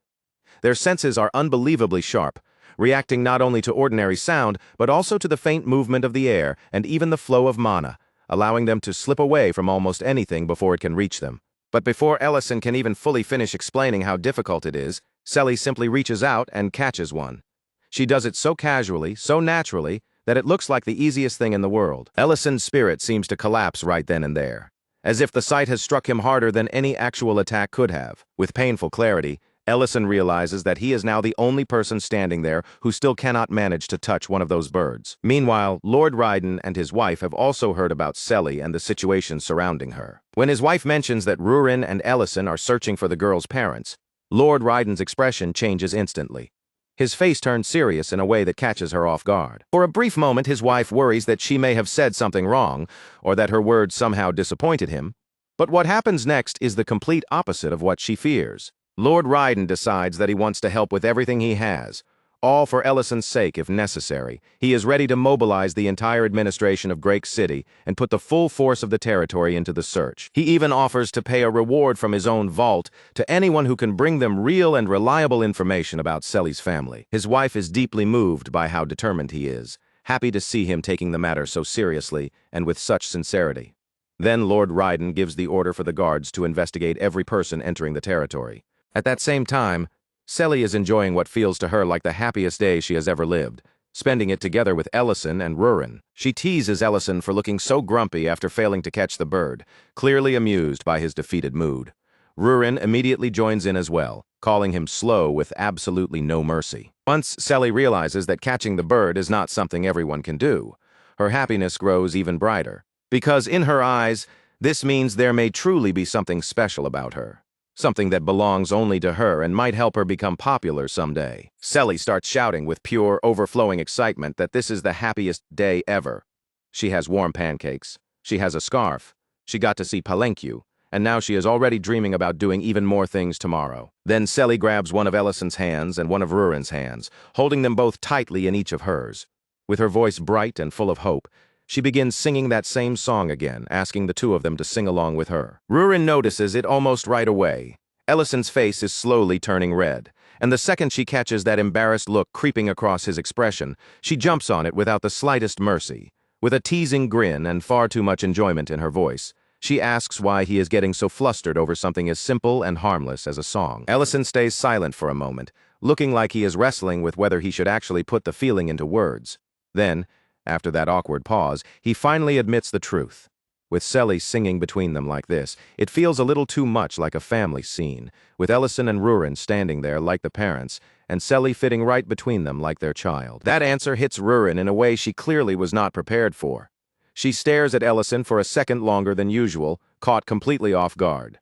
[SPEAKER 1] Their senses are unbelievably sharp, reacting not only to ordinary sound, but also to the faint movement of the air and even the flow of mana, allowing them to slip away from almost anything before it can reach them. But before Ellison can even fully finish explaining how difficult it is, Selly simply reaches out and catches one. She does it so casually, so naturally, that it looks like the easiest thing in the world. Ellison's spirit seems to collapse right then and there, as if the sight has struck him harder than any actual attack could have. With painful clarity, Ellison realizes that he is now the only person standing there who still cannot manage to touch one of those birds. Meanwhile, Lord Ryden and his wife have also heard about Selly and the situation surrounding her. When his wife mentions that Rurin and Ellison are searching for the girl's parents, Lord Ryden's expression changes instantly. His face turns serious in a way that catches her off guard. For a brief moment, his wife worries that she may have said something wrong, or that her words somehow disappointed him. But what happens next is the complete opposite of what she fears. Lord Ryden decides that he wants to help with everything he has, all for Ellison's sake if necessary. He is ready to mobilize the entire administration of Drake City and put the full force of the territory into the search. He even offers to pay a reward from his own vault to anyone who can bring them real and reliable information about Selly's family. His wife is deeply moved by how determined he is, happy to see him taking the matter so seriously and with such sincerity. Then Lord Ryden gives the order for the guards to investigate every person entering the territory. At that same time, Selly is enjoying what feels to her like the happiest day she has ever lived, spending it together with Ellison and Rurin. She teases Ellison for looking so grumpy after failing to catch the bird, clearly amused by his defeated mood. Rurin immediately joins in as well, calling him slow with absolutely no mercy. Once Selly realizes that catching the bird is not something everyone can do, her happiness grows even brighter, because in her eyes, this means there may truly be something special about her. Something that belongs only to her and might help her become popular someday. Selly starts shouting with pure, overflowing excitement that this is the happiest day ever. She has warm pancakes, she has a scarf, she got to see Palenque, and now she is already dreaming about doing even more things tomorrow. Then Selly grabs one of Ellison's hands and one of Rurin's hands, holding them both tightly in each of hers. With her voice bright and full of hope, she begins singing that same song again, asking the two of them to sing along with her. Rurin notices it almost right away. Ellison's face is slowly turning red, and the second she catches that embarrassed look creeping across his expression, she jumps on it without the slightest mercy. With a teasing grin and far too much enjoyment in her voice, she asks why he is getting so flustered over something as simple and harmless as a song. Ellison stays silent for a moment, looking like he is wrestling with whether he should actually put the feeling into words. Then, after that awkward pause, he finally admits the truth. With Selly singing between them like this, it feels a little too much like a family scene, with Ellison and Rurin standing there like the parents, and Selly fitting right between them like their child. That answer hits Rurin in a way she clearly was not prepared for. She stares at Ellison for a second longer than usual, caught completely off guard.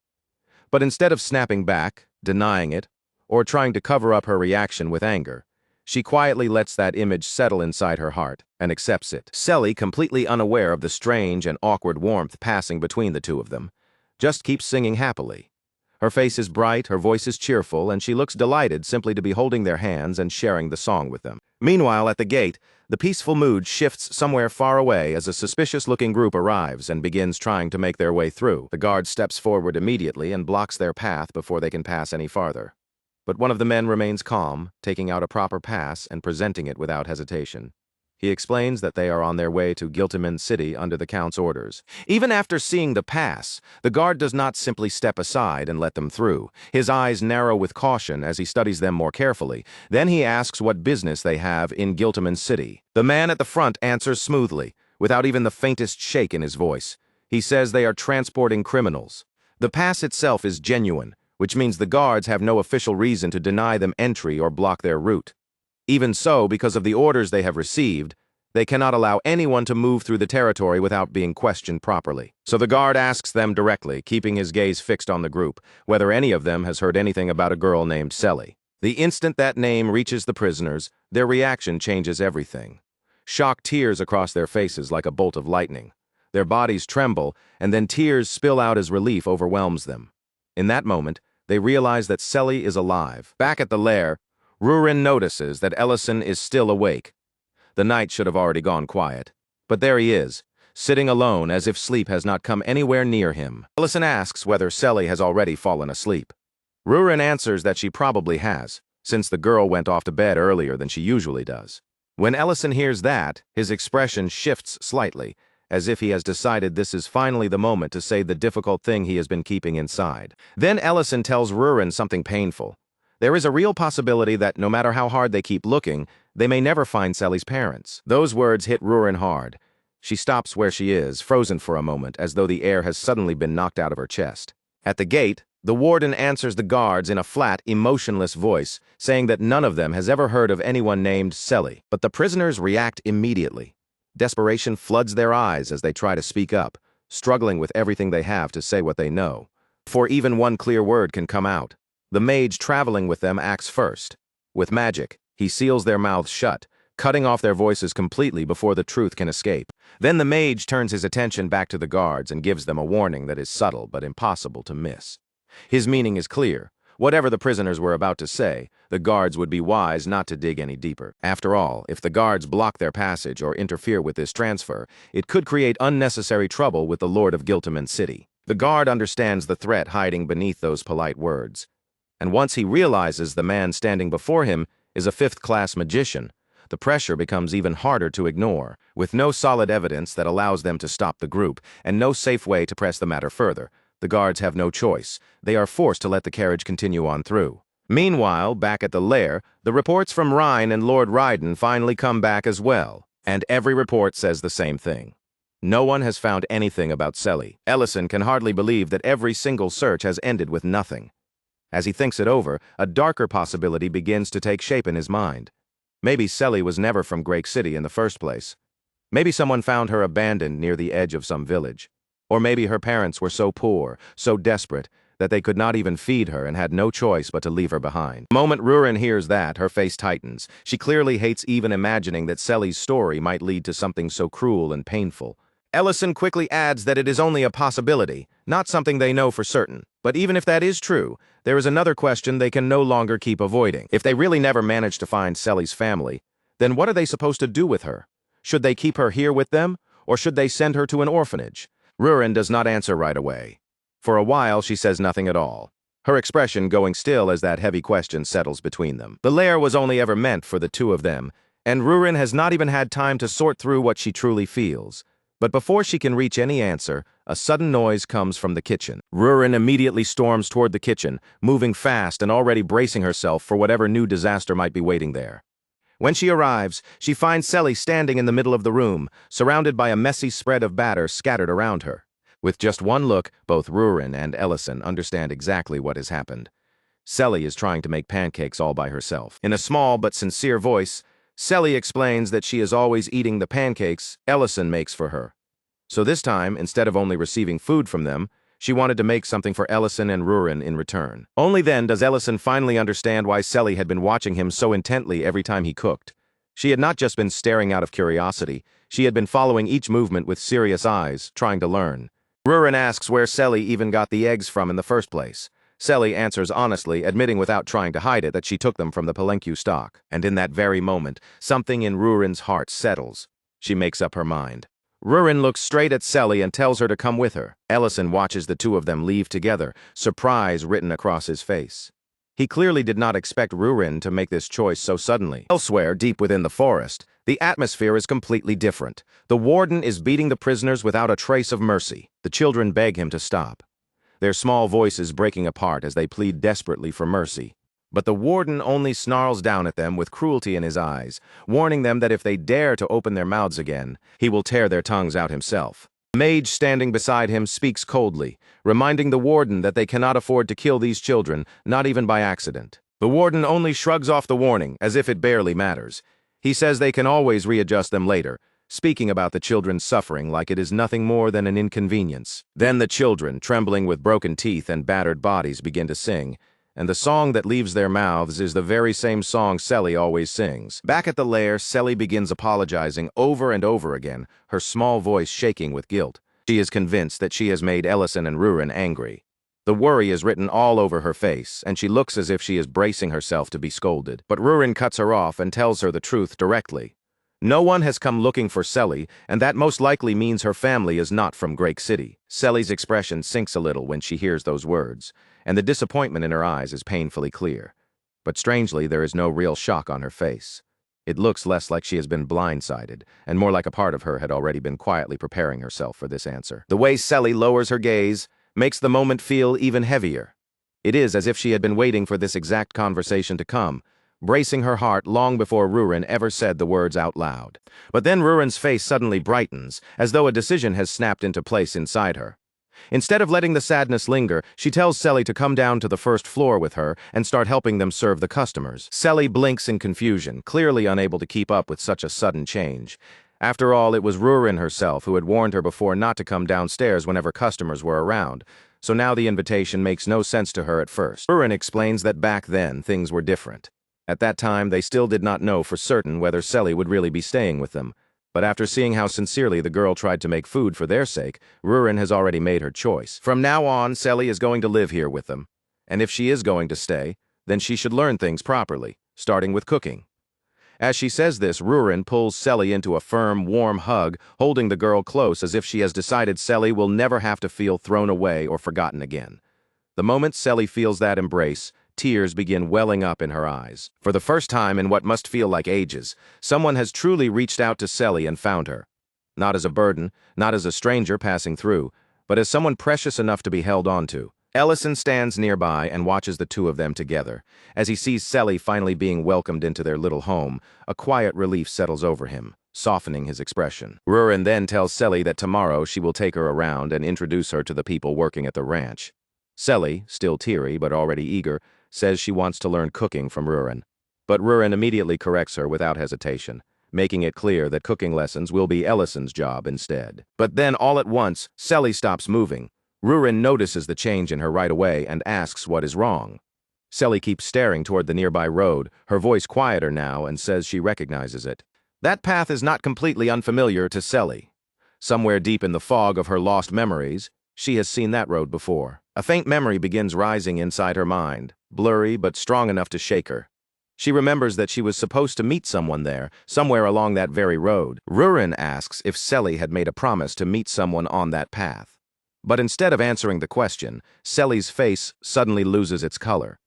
[SPEAKER 1] But instead of snapping back, denying it, or trying to cover up her reaction with anger, she quietly lets that image settle inside her heart and accepts it. Selly, completely unaware of the strange and awkward warmth passing between the two of them, just keeps singing happily. Her face is bright, her voice is cheerful, and she looks delighted simply to be holding their hands and sharing the song with them. Meanwhile, at the gate, the peaceful mood shifts somewhere far away as a suspicious-looking group arrives and begins trying to make their way through. The guard steps forward immediately and blocks their path before they can pass any farther. But one of the men remains calm, taking out a proper pass and presenting it without hesitation. He explains that they are on their way to Giltiman City under the Count's orders. Even after seeing the pass, the guard does not simply step aside and let them through. His eyes narrow with caution as he studies them more carefully. Then he asks what business they have in Giltiman City. The man at the front answers smoothly, without even the faintest shake in his voice. He says they are transporting criminals. The pass itself is genuine, which means the guards have no official reason to deny them entry or block their route. Even so, because of the orders they have received, they cannot allow anyone to move through the territory without being questioned properly. So the guard asks them directly, keeping his gaze fixed on the group, whether any of them has heard anything about a girl named Selly. The instant that name reaches the prisoners, their reaction changes everything. Shock tears across their faces like a bolt of lightning. Their bodies tremble, and then tears spill out as relief overwhelms them. In that moment, they realize that Selly is alive. Back at the lair, Rurin notices that Ellison is still awake. The night should have already gone quiet. But there he is, sitting alone as if sleep has not come anywhere near him. Ellison asks whether Selly has already fallen asleep. Rurin answers that she probably has, since the girl went off to bed earlier than she usually does. When Ellison hears that, his expression shifts slightly, as if he has decided this is finally the moment to say the difficult thing he has been keeping inside. Then Ellison tells Rurin something painful. There is a real possibility that no matter how hard they keep looking, they may never find Selly's parents. Those words hit Rurin hard. She stops where she is, frozen for a moment, as though the air has suddenly been knocked out of her chest. At the gate, the warden answers the guards in a flat, emotionless voice, saying that none of them has ever heard of anyone named Selly. But the prisoners react immediately. Desperation floods their eyes as they try to speak up, struggling with everything they have to say what they know. Before even one clear word can come out, the mage traveling with them acts first. With magic, he seals their mouths shut, cutting off their voices completely before the truth can escape. Then the mage turns his attention back to the guards and gives them a warning that is subtle but impossible to miss. His meaning is clear. Whatever the prisoners were about to say, the guards would be wise not to dig any deeper. After all, if the guards block their passage or interfere with this transfer, it could create unnecessary trouble with the Lord of Giltiman City. The guard understands the threat hiding beneath those polite words. And once he realizes the man standing before him is a fifth-class magician, the pressure becomes even harder to ignore. With no solid evidence that allows them to stop the group, and no safe way to press the matter further, the guards have no choice. They are forced to let the carriage continue on through. Meanwhile, back at the lair, the reports from Rhine and Lord Ryden finally come back as well. And every report says the same thing. No one has found anything about Selly. Ellison can hardly believe that every single search has ended with nothing. As he thinks it over, a darker possibility begins to take shape in his mind. Maybe Selly was never from Great City in the first place. Maybe someone found her abandoned near the edge of some village. Or maybe her parents were so poor, so desperate, that they could not even feed her and had no choice but to leave her behind. The moment Rurin hears that, her face tightens. She clearly hates even imagining that Selly's story might lead to something so cruel and painful. Ellison quickly adds that it is only a possibility, not something they know for certain. But even if that is true, there is another question they can no longer keep avoiding. If they really never manage to find Selly's family, then what are they supposed to do with her? Should they keep her here with them, or should they send her to an orphanage? Rurin does not answer right away. For a while, she says nothing at all, her expression going still as that heavy question settles between them. The lair was only ever meant for the two of them, and Rurin has not even had time to sort through what she truly feels. But before she can reach any answer, a sudden noise comes from the kitchen. Rurin immediately storms toward the kitchen, moving fast and already bracing herself for whatever new disaster might be waiting there. When she arrives, she finds Selly standing in the middle of the room, surrounded by a messy spread of batter scattered around her. With just one look, both Rurin and Ellison understand exactly what has happened. Selly is trying to make pancakes all by herself. In a small but sincere voice, Selly explains that she is always eating the pancakes Ellison makes for her. So this time, instead of only receiving food from them, she wanted to make something for Ellison and Rurin in return. Only then does Ellison finally understand why Selly had been watching him so intently every time he cooked. She had not just been staring out of curiosity, she had been following each movement with serious eyes, trying to learn. Rurin asks where Selly even got the eggs from in the first place. Selly answers honestly, admitting without trying to hide it that she took them from the Palenque stock. And in that very moment, something in Rurin's heart settles. She makes up her mind. Rurin looks straight at Selly and tells her to come with her. Ellison watches the two of them leave together, surprise written across his face. He clearly did not expect Rurin to make this choice so suddenly. Elsewhere, deep within the forest, the atmosphere is completely different. The warden is beating the prisoners without a trace of mercy. The children beg him to stop, their small voices breaking apart as they plead desperately for mercy. But the warden only snarls down at them with cruelty in his eyes, warning them that if they dare to open their mouths again, he will tear their tongues out himself. The mage standing beside him speaks coldly, reminding the warden that they cannot afford to kill these children, not even by accident. The warden only shrugs off the warning, as if it barely matters. He says they can always readjust them later, speaking about the children's suffering like it is nothing more than an inconvenience. Then the children, trembling with broken teeth and battered bodies, begin to sing, and the song that leaves their mouths is the very same song Selly always sings. Back at the lair, Selly begins apologizing over and over again, her small voice shaking with guilt. She is convinced that she has made Ellison and Rurin angry. The worry is written all over her face, and she looks as if she is bracing herself to be scolded. But Rurin cuts her off and tells her the truth directly. No one has come looking for Selly, and that most likely means her family is not from Great City. Selly's expression sinks a little when she hears those words, and the disappointment in her eyes is painfully clear. But strangely, there is no real shock on her face. It looks less like she has been blindsided, and more like a part of her had already been quietly preparing herself for this answer. The way Selly lowers her gaze makes the moment feel even heavier. It is as if she had been waiting for this exact conversation to come, bracing her heart long before Rurin ever said the words out loud. But then Rurin's face suddenly brightens, as though a decision has snapped into place inside her. Instead of letting the sadness linger, she tells Selly to come down to the first floor with her and start helping them serve the customers. Selly blinks in confusion, clearly unable to keep up with such a sudden change. After all, it was Rurin herself who had warned her before not to come downstairs whenever customers were around, so now the invitation makes no sense to her at first. Rurin explains that back then, things were different. At that time, they still did not know for certain whether Selly would really be staying with them. But after seeing how sincerely the girl tried to make food for their sake, Rurin has already made her choice. From now on, Selly is going to live here with them. And if she is going to stay, then she should learn things properly, starting with cooking. As she says this, Rurin pulls Selly into a firm, warm hug, holding the girl close as if she has decided Selly will never have to feel thrown away or forgotten again. The moment Selly feels that embrace, tears begin welling up in her eyes. For the first time in what must feel like ages, someone has truly reached out to Selly and found her. Not as a burden, not as a stranger passing through, but as someone precious enough to be held onto. Ellison stands nearby and watches the two of them together. As he sees Selly finally being welcomed into their little home, a quiet relief settles over him, softening his expression. Rurin then tells Selly that tomorrow she will take her around and introduce her to the people working at the ranch. Selly, still teary but already eager, says she wants to learn cooking from Rurin. But Rurin immediately corrects her without hesitation, making it clear that cooking lessons will be Ellison's job instead. But then all at once, Selly stops moving. Rurin notices the change in her right away and asks what is wrong. Selly keeps staring toward the nearby road, her voice quieter now, and says she recognizes it. That path is not completely unfamiliar to Selly. Somewhere deep in the fog of her lost memories, she has seen that road before. A faint memory begins rising inside her mind, blurry but strong enough to shake her. She remembers that she was supposed to meet someone there, somewhere along that very road. Rurin asks if Selly had made a promise to meet someone on that path. But instead of answering the question, Selly's face suddenly loses its color.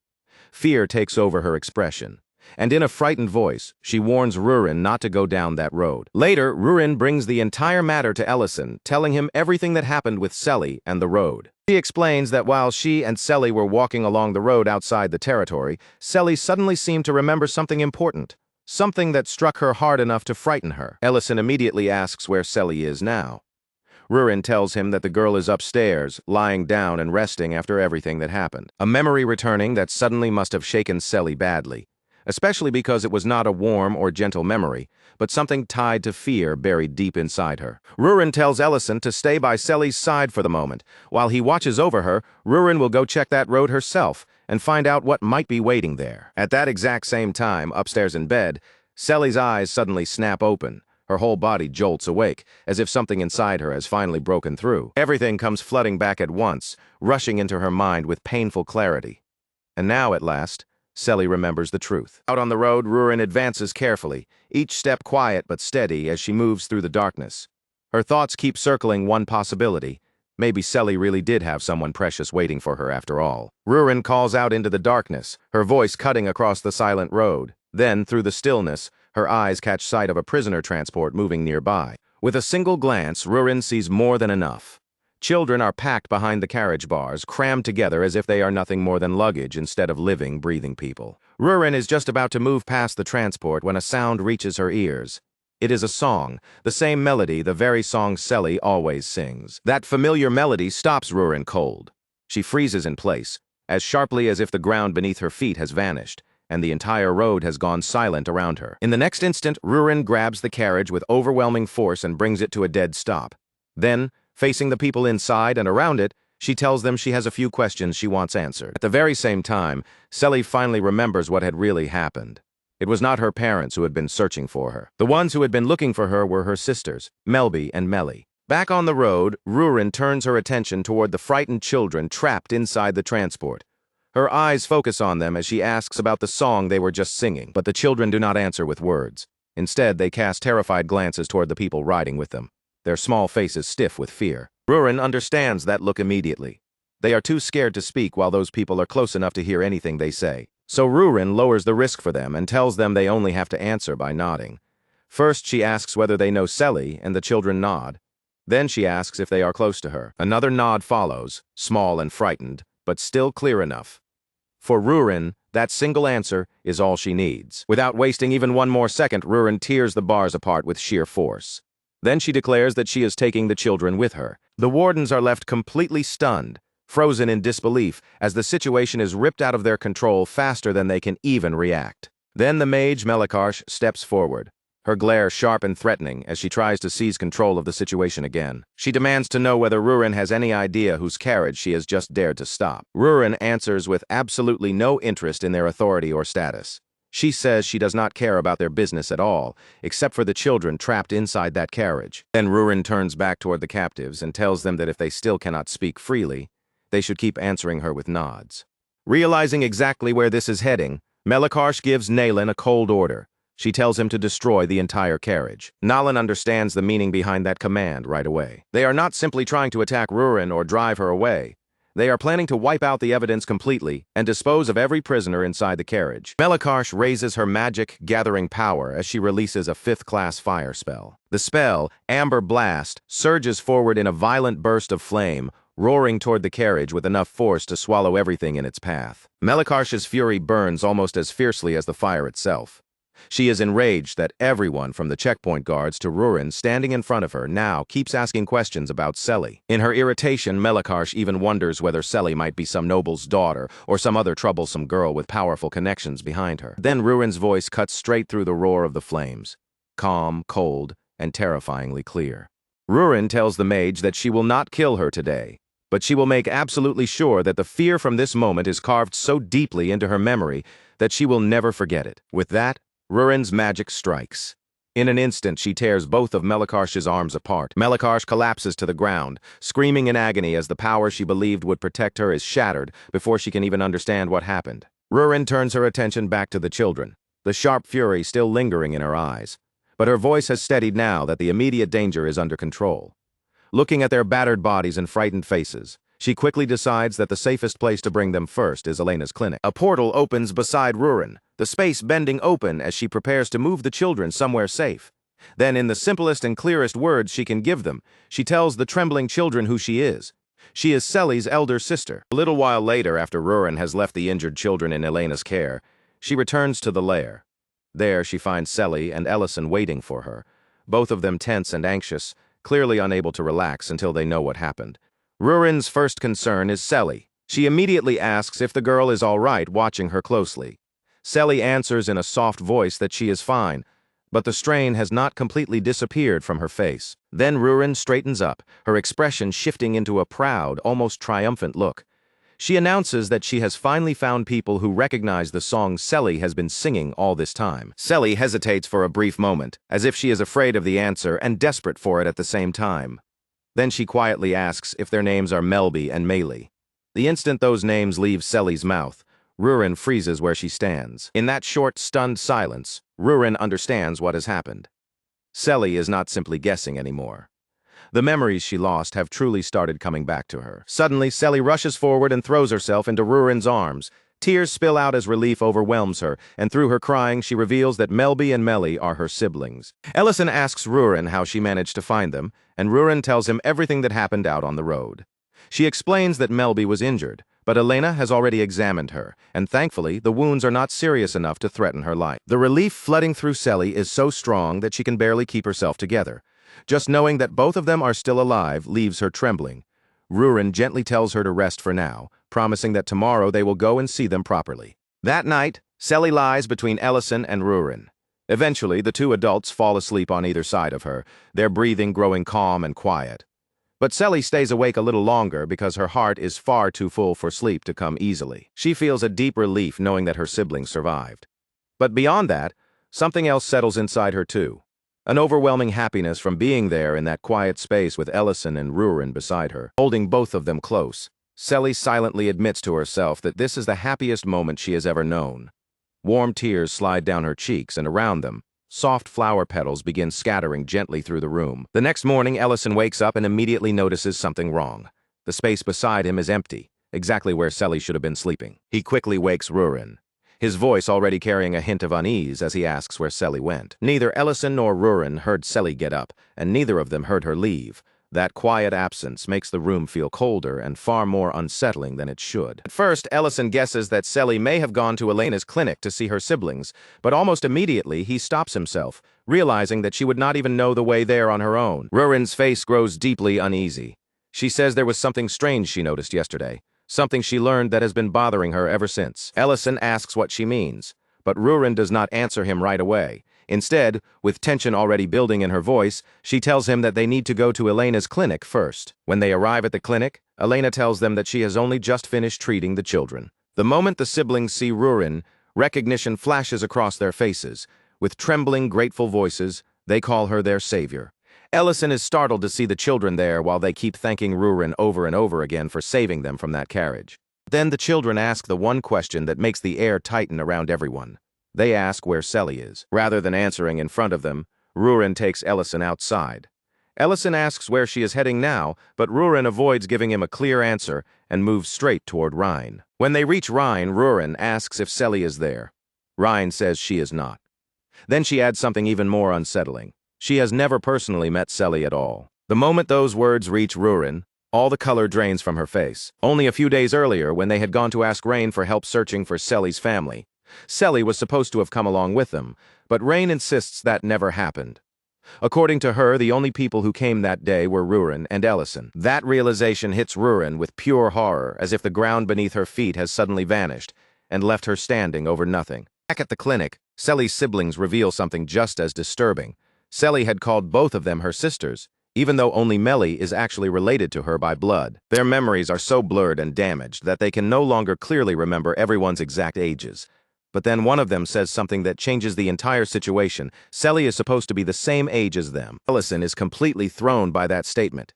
[SPEAKER 1] Fear takes over her expression, and in a frightened voice, she warns Rurin not to go down that road. Later, Rurin brings the entire matter to Ellison, telling him everything that happened with Selly and the road. She explains that while she and Selly were walking along the road outside the territory, Selly suddenly seemed to remember something important, something that struck her hard enough to frighten her. Ellison immediately asks where Selly is now. Rurin tells him that the girl is upstairs, lying down and resting after everything that happened. A memory returning that suddenly must have shaken Selly badly, especially because it was not a warm or gentle memory, but something tied to fear buried deep inside her. Rurin tells Ellison to stay by Selly's side for the moment. While he watches over her, Rurin will go check that road herself and find out what might be waiting there. At that exact same time, upstairs in bed, Selly's eyes suddenly snap open. Her whole body jolts awake, as if something inside her has finally broken through. Everything comes flooding back at once, rushing into her mind with painful clarity. And now, at last, Selly remembers the truth. Out on the road, Rurin advances carefully, each step quiet but steady as she moves through the darkness. Her thoughts keep circling one possibility. Maybe Selly really did have someone precious waiting for her after all. Rurin calls out into the darkness, her voice cutting across the silent road. Then, through the stillness, her eyes catch sight of a prisoner transport moving nearby. With a single glance, Rurin sees more than enough. Children are packed behind the carriage bars, crammed together as if they are nothing more than luggage instead of living, breathing people. Rurin is just about to move past the transport when a sound reaches her ears. It is a song, the same melody, the very song Selly always sings. That familiar melody stops Rurin cold. She freezes in place, as sharply as if the ground beneath her feet has vanished, and the entire road has gone silent around her. In the next instant, Rurin grabs the carriage with overwhelming force and brings it to a dead stop. Then, facing the people inside and around it, She tells them she has a few questions she wants answered. At the very same time, Selly finally remembers what had really happened. It was not her parents who had been searching for her. The ones who had been looking for her were her sisters, Melby and Melly. Back on the road, Rurin turns her attention toward the frightened children trapped inside the transport. Her eyes focus on them as she asks about the song they were just singing, but the children do not answer with words. Instead, they cast terrified glances toward the people riding with them, their small faces stiff with fear. Rurin understands that look immediately. They are too scared to speak while those people are close enough to hear anything they say. So Rurin lowers the risk for them and tells them they only have to answer by nodding. First, she asks whether they know Selly, and the children nod. Then she asks if they are close to her. Another nod follows, small and frightened, but still clear enough. For Rurin, that single answer is all she needs. Without wasting even one more second, Rurin tears the bars apart with sheer force. Then she declares that she is taking the children with her. The wardens are left completely stunned, frozen in disbelief, as the situation is ripped out of their control faster than they can even react. Then the mage Melikarsh steps forward, her glare sharp and threatening as she tries to seize control of the situation again. She demands to know whether Rurin has any idea whose carriage she has just dared to stop. Rurin answers with absolutely no interest in their authority or status. She says she does not care about their business at all, except for the children trapped inside that carriage. Then Rurin turns back toward the captives and tells them that if they still cannot speak freely, they should keep answering her with nods. Realizing exactly where this is heading, Melikarsh gives Nalen a cold order. She tells him to destroy the entire carriage. Nalen understands the meaning behind that command right away. They are not simply trying to attack Rurin or drive her away. They are planning to wipe out the evidence completely and dispose of every prisoner inside the carriage. Melikarsh raises her magic, gathering power as she releases a 5th-class fire spell. The spell, Amber Blast, surges forward in a violent burst of flame, roaring toward the carriage with enough force to swallow everything in its path. Melikarsh's fury burns almost as fiercely as the fire itself. She is enraged that everyone from the checkpoint guards to Rurin standing in front of her now keeps asking questions about Selly. In her irritation, Melikarsh even wonders whether Selly might be some noble's daughter or some other troublesome girl with powerful connections behind her. Then Rurin's voice cuts straight through the roar of the flames, calm, cold, and terrifyingly clear. Rurin tells the mage that she will not kill her today, but she will make absolutely sure that the fear from this moment is carved so deeply into her memory that she will never forget it. With that, Rurin's magic strikes. In an instant, she tears both of Melikarsh's arms apart. Melikarsh collapses to the ground, screaming in agony as the power she believed would protect her is shattered before she can even understand what happened. Rurin turns her attention back to the children, the sharp fury still lingering in her eyes. But her voice has steadied now that the immediate danger is under control. Looking at their battered bodies and frightened faces, she quickly decides that the safest place to bring them first is Elena's clinic. A portal opens beside Rurin, the space bending open as she prepares to move the children somewhere safe. Then, in the simplest and clearest words she can give them, she tells the trembling children who she is. She is Selly's elder sister. A little while later, after Rurin has left the injured children in Elena's care, she returns to the lair. There, she finds Selly and Ellison waiting for her, both of them tense and anxious, clearly unable to relax until they know what happened. Rurin's first concern is Selly. She immediately asks if the girl is all right, watching her closely. Selly answers in a soft voice that she is fine, but the strain has not completely disappeared from her face. Then Rurin straightens up, her expression shifting into a proud, almost triumphant look. She announces that she has finally found people who recognize the song Selly has been singing all this time. Selly hesitates for a brief moment, as if she is afraid of the answer and desperate for it at the same time. Then she quietly asks if their names are Melby and Melee. The instant those names leave Selly's mouth, Rurin freezes where she stands. In that short, stunned silence, Rurin understands what has happened. Selly is not simply guessing anymore. The memories she lost have truly started coming back to her. Suddenly, Selly rushes forward and throws herself into Rurin's arms. Tears spill out as relief overwhelms her, and through her crying, she reveals that Melby and Melee are her siblings. Ellison asks Rurin how she managed to find them, and Rurin tells him everything that happened out on the road. She explains that Melby was injured, but Elena has already examined her, and thankfully, the wounds are not serious enough to threaten her life. The relief flooding through Selly is so strong that she can barely keep herself together. Just knowing that both of them are still alive leaves her trembling. Rurin gently tells her to rest for now, promising that tomorrow they will go and see them properly. That night, Selly lies between Ellison and Rurin. Eventually, the two adults fall asleep on either side of her, their breathing growing calm and quiet. But Selly stays awake a little longer because her heart is far too full for sleep to come easily. She feels a deep relief knowing that her siblings survived. But beyond that, something else settles inside her too. An overwhelming happiness from being there in that quiet space with Ellison and Rurin beside her, holding both of them close. Selly silently admits to herself that this is the happiest moment she has ever known. Warm tears slide down her cheeks, and around them, soft flower petals begin scattering gently through the room. The next morning, Ellison wakes up and immediately notices something wrong. The space beside him is empty, exactly where Selly should have been sleeping. He quickly wakes Rurin, his voice already carrying a hint of unease as he asks where Selly went. Neither Ellison nor Rurin heard Selly get up, and neither of them heard her leave. That quiet absence makes the room feel colder and far more unsettling than it should. At first, Ellison guesses that Selly may have gone to Elena's clinic to see her siblings, but almost immediately he stops himself, realizing that she would not even know the way there on her own. Rurin's face grows deeply uneasy. She says there was something strange she noticed yesterday, something she learned that has been bothering her ever since. Ellison asks what she means, but Rurin does not answer him right away. Instead, with tension already building in her voice, she tells him that they need to go to Elena's clinic first. When they arrive at the clinic, Elena tells them that she has only just finished treating the children. The moment the siblings see Rurin, recognition flashes across their faces. With trembling, grateful voices, they call her their savior. Ellison is startled to see the children there while they keep thanking Rurin over and over again for saving them from that carriage. Then the children ask the one question that makes the air tighten around everyone. They ask where Selly is. Rather than answering in front of them, Rurin takes Ellison outside. Ellison asks where she is heading now, but Rurin avoids giving him a clear answer and moves straight toward Rhine. When they reach Rhine, Rurin asks if Selly is there. Rhine says she is not. Then she adds something even more unsettling. She has never personally met Selly at all. The moment those words reach Rurin, all the color drains from her face. Only a few days earlier, when they had gone to ask Rain for help searching for Selly's family, Selly was supposed to have come along with them, but Rain insists that never happened. According to her, the only people who came that day were Rurin and Ellison. That realization hits Rurin with pure horror, as if the ground beneath her feet has suddenly vanished and left her standing over nothing. Back at the clinic, Selly's siblings reveal something just as disturbing. Selly had called both of them her sisters, even though only Melly is actually related to her by blood. Their memories are so blurred and damaged that they can no longer clearly remember everyone's exact ages. But then one of them says something that changes the entire situation. Selly is supposed to be the same age as them. Ellison is completely thrown by that statement.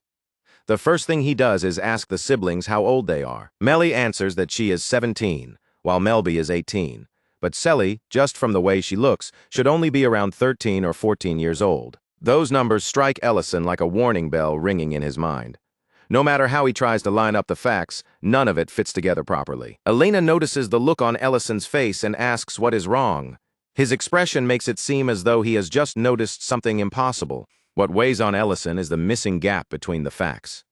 [SPEAKER 1] The first thing he does is ask the siblings how old they are. Melly answers that she is 17, while Melby is 18. But Selly, just from the way she looks, should only be around 13 or 14 years old. Those numbers strike Ellison like a warning bell ringing in his mind. No matter how he tries to line up the facts, none of it fits together properly. Elena notices the look on Ellison's face and asks what is wrong. His expression makes it seem as though he has just noticed something impossible. What weighs on Ellison is the missing gap between the facts.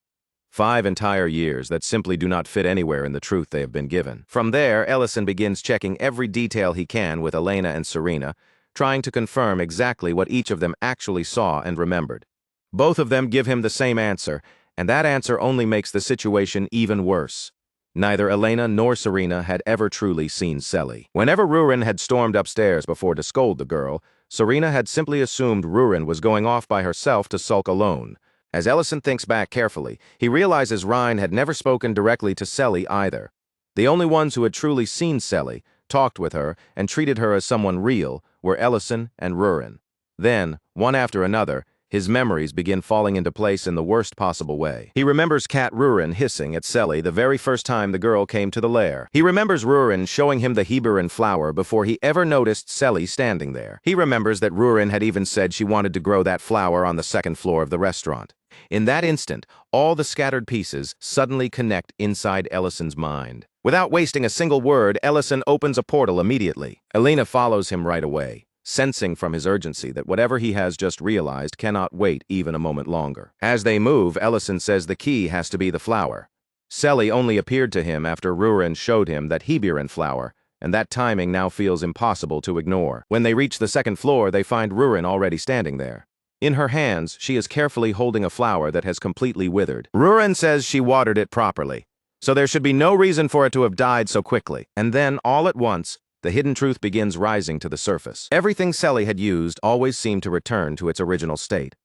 [SPEAKER 1] 5 entire years that simply do not fit anywhere in the truth they have been given. From there, Ellison begins checking every detail he can with Elena and Serena, trying to confirm exactly what each of them actually saw and remembered. Both of them give him the same answer, and that answer only makes the situation even worse. Neither Elena nor Serena had ever truly seen Selly. Whenever Rurin had stormed upstairs before to scold the girl, Serena had simply assumed Rurin was going off by herself to sulk alone. As Ellison thinks back carefully, he realizes Rhine had never spoken directly to Selly either. The only ones who had truly seen Selly, talked with her, and treated her as someone real were Ellison and Rurin. Then, one after another, his memories begin falling into place in the worst possible way. He remembers Cat Rurin hissing at Selly the very first time the girl came to the lair. He remembers Rurin showing him the Heberin flower before he ever noticed Selly standing there. He remembers that Rurin had even said she wanted to grow that flower on the second floor of the restaurant. In that instant, all the scattered pieces suddenly connect inside Ellison's mind. Without wasting a single word, Ellison opens a portal immediately. Elena follows him right away, sensing from his urgency that whatever he has just realized cannot wait even a moment longer. As they move, Ellison says the key has to be the flower. Selly only appeared to him after Rurin showed him that Heberin flower, and that timing now feels impossible to ignore. When they reach the second floor, they find Rurin already standing there. In her hands, she is carefully holding a flower that has completely withered. Rurin says she watered it properly, so there should be no reason for it to have died so quickly. And then, all at once, the hidden truth begins rising to the surface. Everything Selly had used always seemed to return to its original state.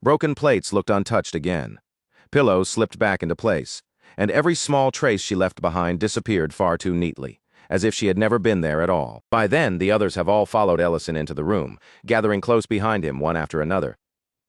[SPEAKER 1] Broken plates looked untouched again. Pillows slipped back into place, and every small trace she left behind disappeared far too neatly, as if she had never been there at all. By then, the others have all followed Ellison into the room, gathering close behind him one after another.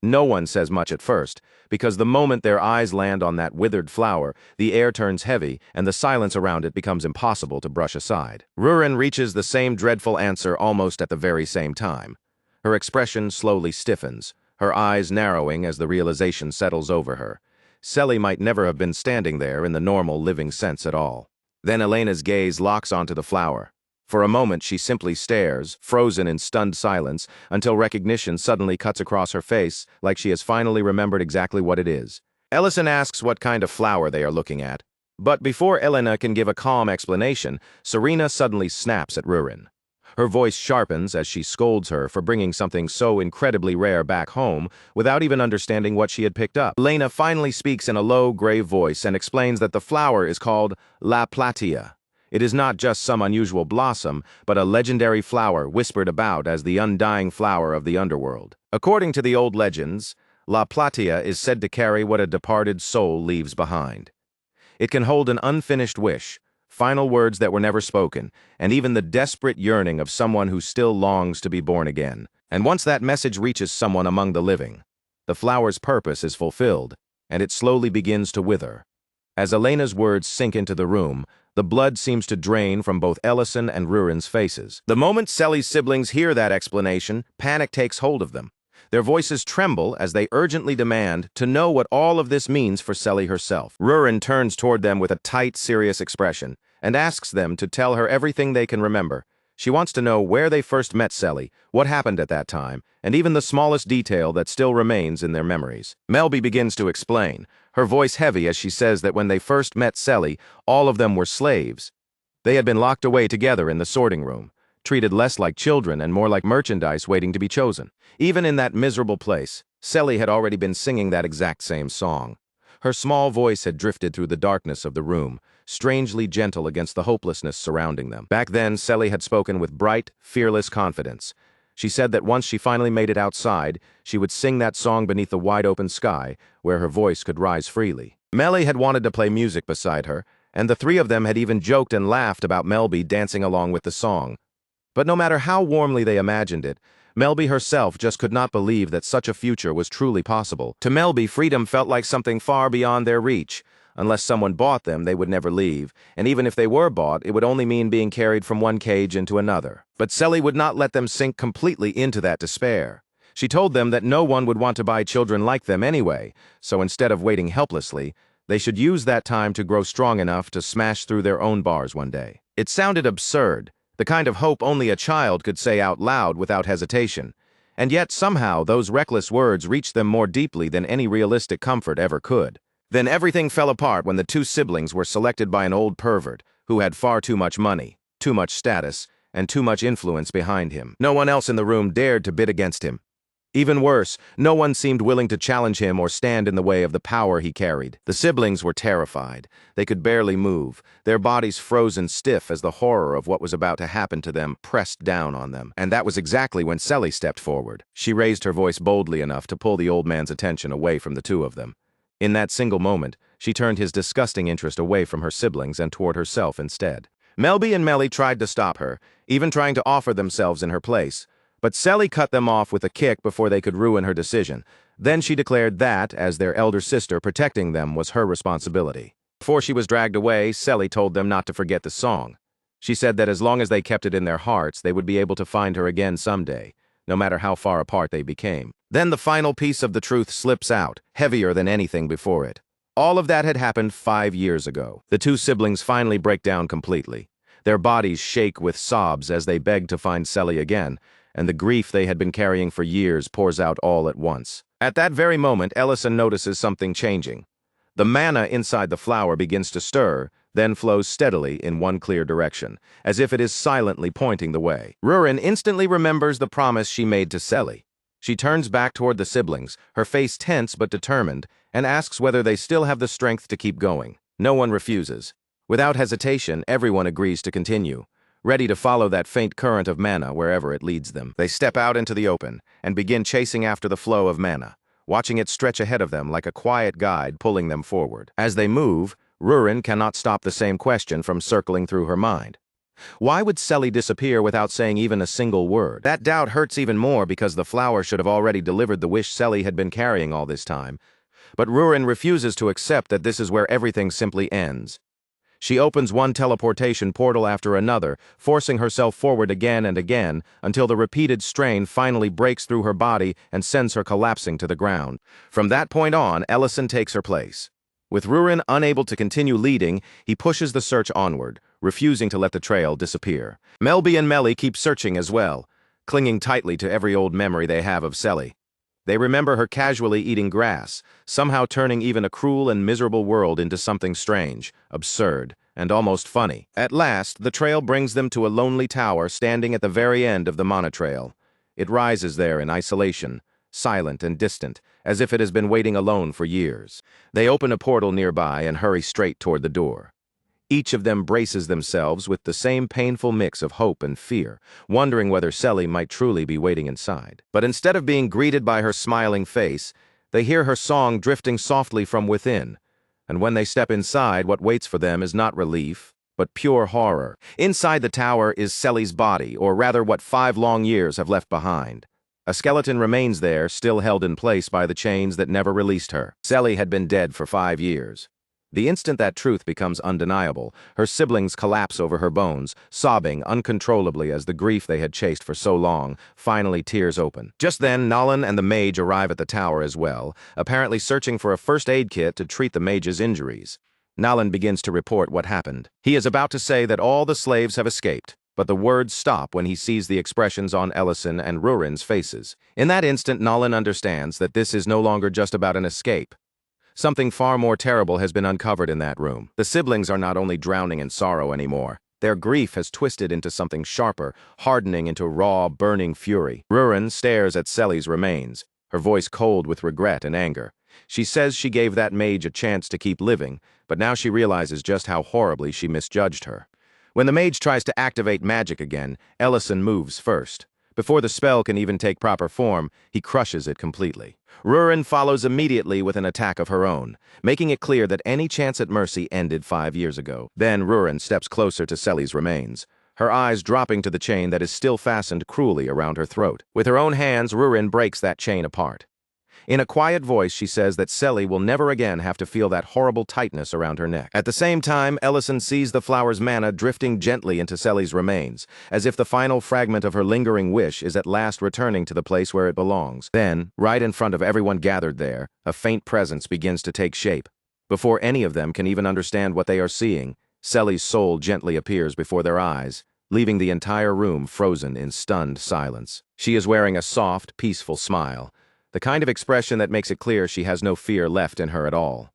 [SPEAKER 1] No one says much at first, because the moment their eyes land on that withered flower, the air turns heavy and the silence around it becomes impossible to brush aside. Rurin reaches the same dreadful answer almost at the very same time. Her expression slowly stiffens, her eyes narrowing as the realization settles over her. Selly might never have been standing there in the normal living sense at all. Then Elena's gaze locks onto the flower. For a moment she simply stares, frozen in stunned silence, until recognition suddenly cuts across her face, like she has finally remembered exactly what it is. Ellison asks what kind of flower they are looking at. But before Elena can give a calm explanation, Serena suddenly snaps at Rurin. Her voice sharpens as she scolds her for bringing something so incredibly rare back home without even understanding what she had picked up. Elena finally speaks in a low, grave voice and explains that the flower is called La Platia. It is not just some unusual blossom, but a legendary flower whispered about as the undying flower of the underworld. According to the old legends, La Platia is said to carry what a departed soul leaves behind. It can hold an unfinished wish, final words that were never spoken, and even the desperate yearning of someone who still longs to be born again. And once that message reaches someone among the living, the flower's purpose is fulfilled, and it slowly begins to wither. As Elena's words sink into the room, the blood seems to drain from both Ellison and Rurin's faces. The moment Selly's siblings hear that explanation, panic takes hold of them. Their voices tremble as they urgently demand to know what all of this means for Selly herself. Rurin turns toward them with a tight, serious expression and asks them to tell her everything they can remember. She wants to know where they first met Selly, what happened at that time, and even the smallest detail that still remains in their memories. Melby begins to explain, her voice heavy as she says that when they first met Selly, all of them were slaves. They had been locked away together in the sorting room, treated less like children and more like merchandise waiting to be chosen. Even in that miserable place, Selly had already been singing that exact same song. Her small voice had drifted through the darkness of the room, strangely gentle against the hopelessness surrounding them. Back then, Selly had spoken with bright, fearless confidence. She said that once she finally made it outside, she would sing that song beneath the wide-open sky, where her voice could rise freely. Melly had wanted to play music beside her, and the three of them had even joked and laughed about Melby dancing along with the song. But no matter how warmly they imagined it, Melby herself just could not believe that such a future was truly possible. To Melby, freedom felt like something far beyond their reach. Unless someone bought them, they would never leave, and even if they were bought, it would only mean being carried from one cage into another. But Selly would not let them sink completely into that despair. She told them that no one would want to buy children like them anyway, so instead of waiting helplessly, they should use that time to grow strong enough to smash through their own bars one day. It sounded absurd, the kind of hope only a child could say out loud without hesitation. And yet somehow those reckless words reached them more deeply than any realistic comfort ever could. Then everything fell apart when the two siblings were selected by an old pervert who had far too much money, too much status, and too much influence behind him. No one else in the room dared to bid against him. Even worse, no one seemed willing to challenge him or stand in the way of the power he carried. The siblings were terrified. They could barely move, their bodies frozen stiff as the horror of what was about to happen to them pressed down on them. And that was exactly when Selly stepped forward. She raised her voice boldly enough to pull the old man's attention away from the two of them. In that single moment, she turned his disgusting interest away from her siblings and toward herself instead. Melby and Melly tried to stop her, even trying to offer themselves in her place. But Selly cut them off with a kick before they could ruin her decision. Then she declared that, as their elder sister, protecting them was her responsibility. Before she was dragged away, Selly told them not to forget the song. She said that as long as they kept it in their hearts, they would be able to find her again someday, no matter how far apart they became. Then the final piece of the truth slips out, heavier than anything before it. All of that had happened 5 years ago. The two siblings finally break down completely. Their bodies shake with sobs as they beg to find Selly again, and the grief they had been carrying for years pours out all at once. At that very moment, Ellison notices something changing. The mana inside the flower begins to stir, then flows steadily in one clear direction, as if it is silently pointing the way. Rurin instantly remembers the promise she made to Selly. She turns back toward the siblings, her face tense but determined, and asks whether they still have the strength to keep going. No one refuses. Without hesitation, everyone agrees to continue, ready to follow that faint current of mana wherever it leads them. They step out into the open and begin chasing after the flow of mana, watching it stretch ahead of them like a quiet guide pulling them forward. As they move, Rurin cannot stop the same question from circling through her mind. Why would Selly disappear without saying even a single word? That doubt hurts even more because the flower should have already delivered the wish Selly had been carrying all this time. But Rurin refuses to accept that this is where everything simply ends. She opens one teleportation portal after another, forcing herself forward again and again until the repeated strain finally breaks through her body and sends her collapsing to the ground. From that point on, Ellison takes her place. With Rurin unable to continue leading, he pushes the search onward, refusing to let the trail disappear. Melby and Melly keep searching as well, clinging tightly to every old memory they have of Selly. They remember her casually eating grass, somehow turning even a cruel and miserable world into something strange, absurd, and almost funny. At last, the trail brings them to a lonely tower standing at the very end of the Mana Trail. It rises there in isolation, silent and distant, as if it has been waiting alone for years. They open a portal nearby and hurry straight toward the door. Each of them braces themselves with the same painful mix of hope and fear, wondering whether Selly might truly be waiting inside. But instead of being greeted by her smiling face, they hear her song drifting softly from within. And when they step inside, what waits for them is not relief, but pure horror. Inside the tower is Selly's body, or rather what 5 long years have left behind. A skeleton remains there, still held in place by the chains that never released her. Selly had been dead for 5 years. The instant that truth becomes undeniable, her siblings collapse over her bones, sobbing uncontrollably as the grief they had chased for so long finally tears open. Just then, Nolan and the mage arrive at the tower as well, apparently searching for a first aid kit to treat the mage's injuries. Nolan begins to report what happened. He is about to say that all the slaves have escaped, but the words stop when he sees the expressions on Ellison and Rurin's faces. In that instant, Nolan understands that this is no longer just about an escape. Something far more terrible has been uncovered in that room. The siblings are not only drowning in sorrow anymore. Their grief has twisted into something sharper, hardening into raw, burning fury. Rurin stares at Selly's remains, her voice cold with regret and anger. She says she gave that mage a chance to keep living, but now she realizes just how horribly she misjudged her. When the mage tries to activate magic again, Ellison moves first. Before the spell can even take proper form, he crushes it completely. Rurin follows immediately with an attack of her own, making it clear that any chance at mercy ended 5 years ago. Then Rurin steps closer to Selly's remains, her eyes dropping to the chain that is still fastened cruelly around her throat. With her own hands, Rurin breaks that chain apart. In a quiet voice, she says that Selly will never again have to feel that horrible tightness around her neck. At the same time, Ellison sees the flower's mana drifting gently into Selly's remains, as if the final fragment of her lingering wish is at last returning to the place where it belongs. Then, right in front of everyone gathered there, a faint presence begins to take shape. Before any of them can even understand what they are seeing, Selly's soul gently appears before their eyes, leaving the entire room frozen in stunned silence. She is wearing a soft, peaceful smile, the kind of expression that makes it clear she has no fear left in her at all.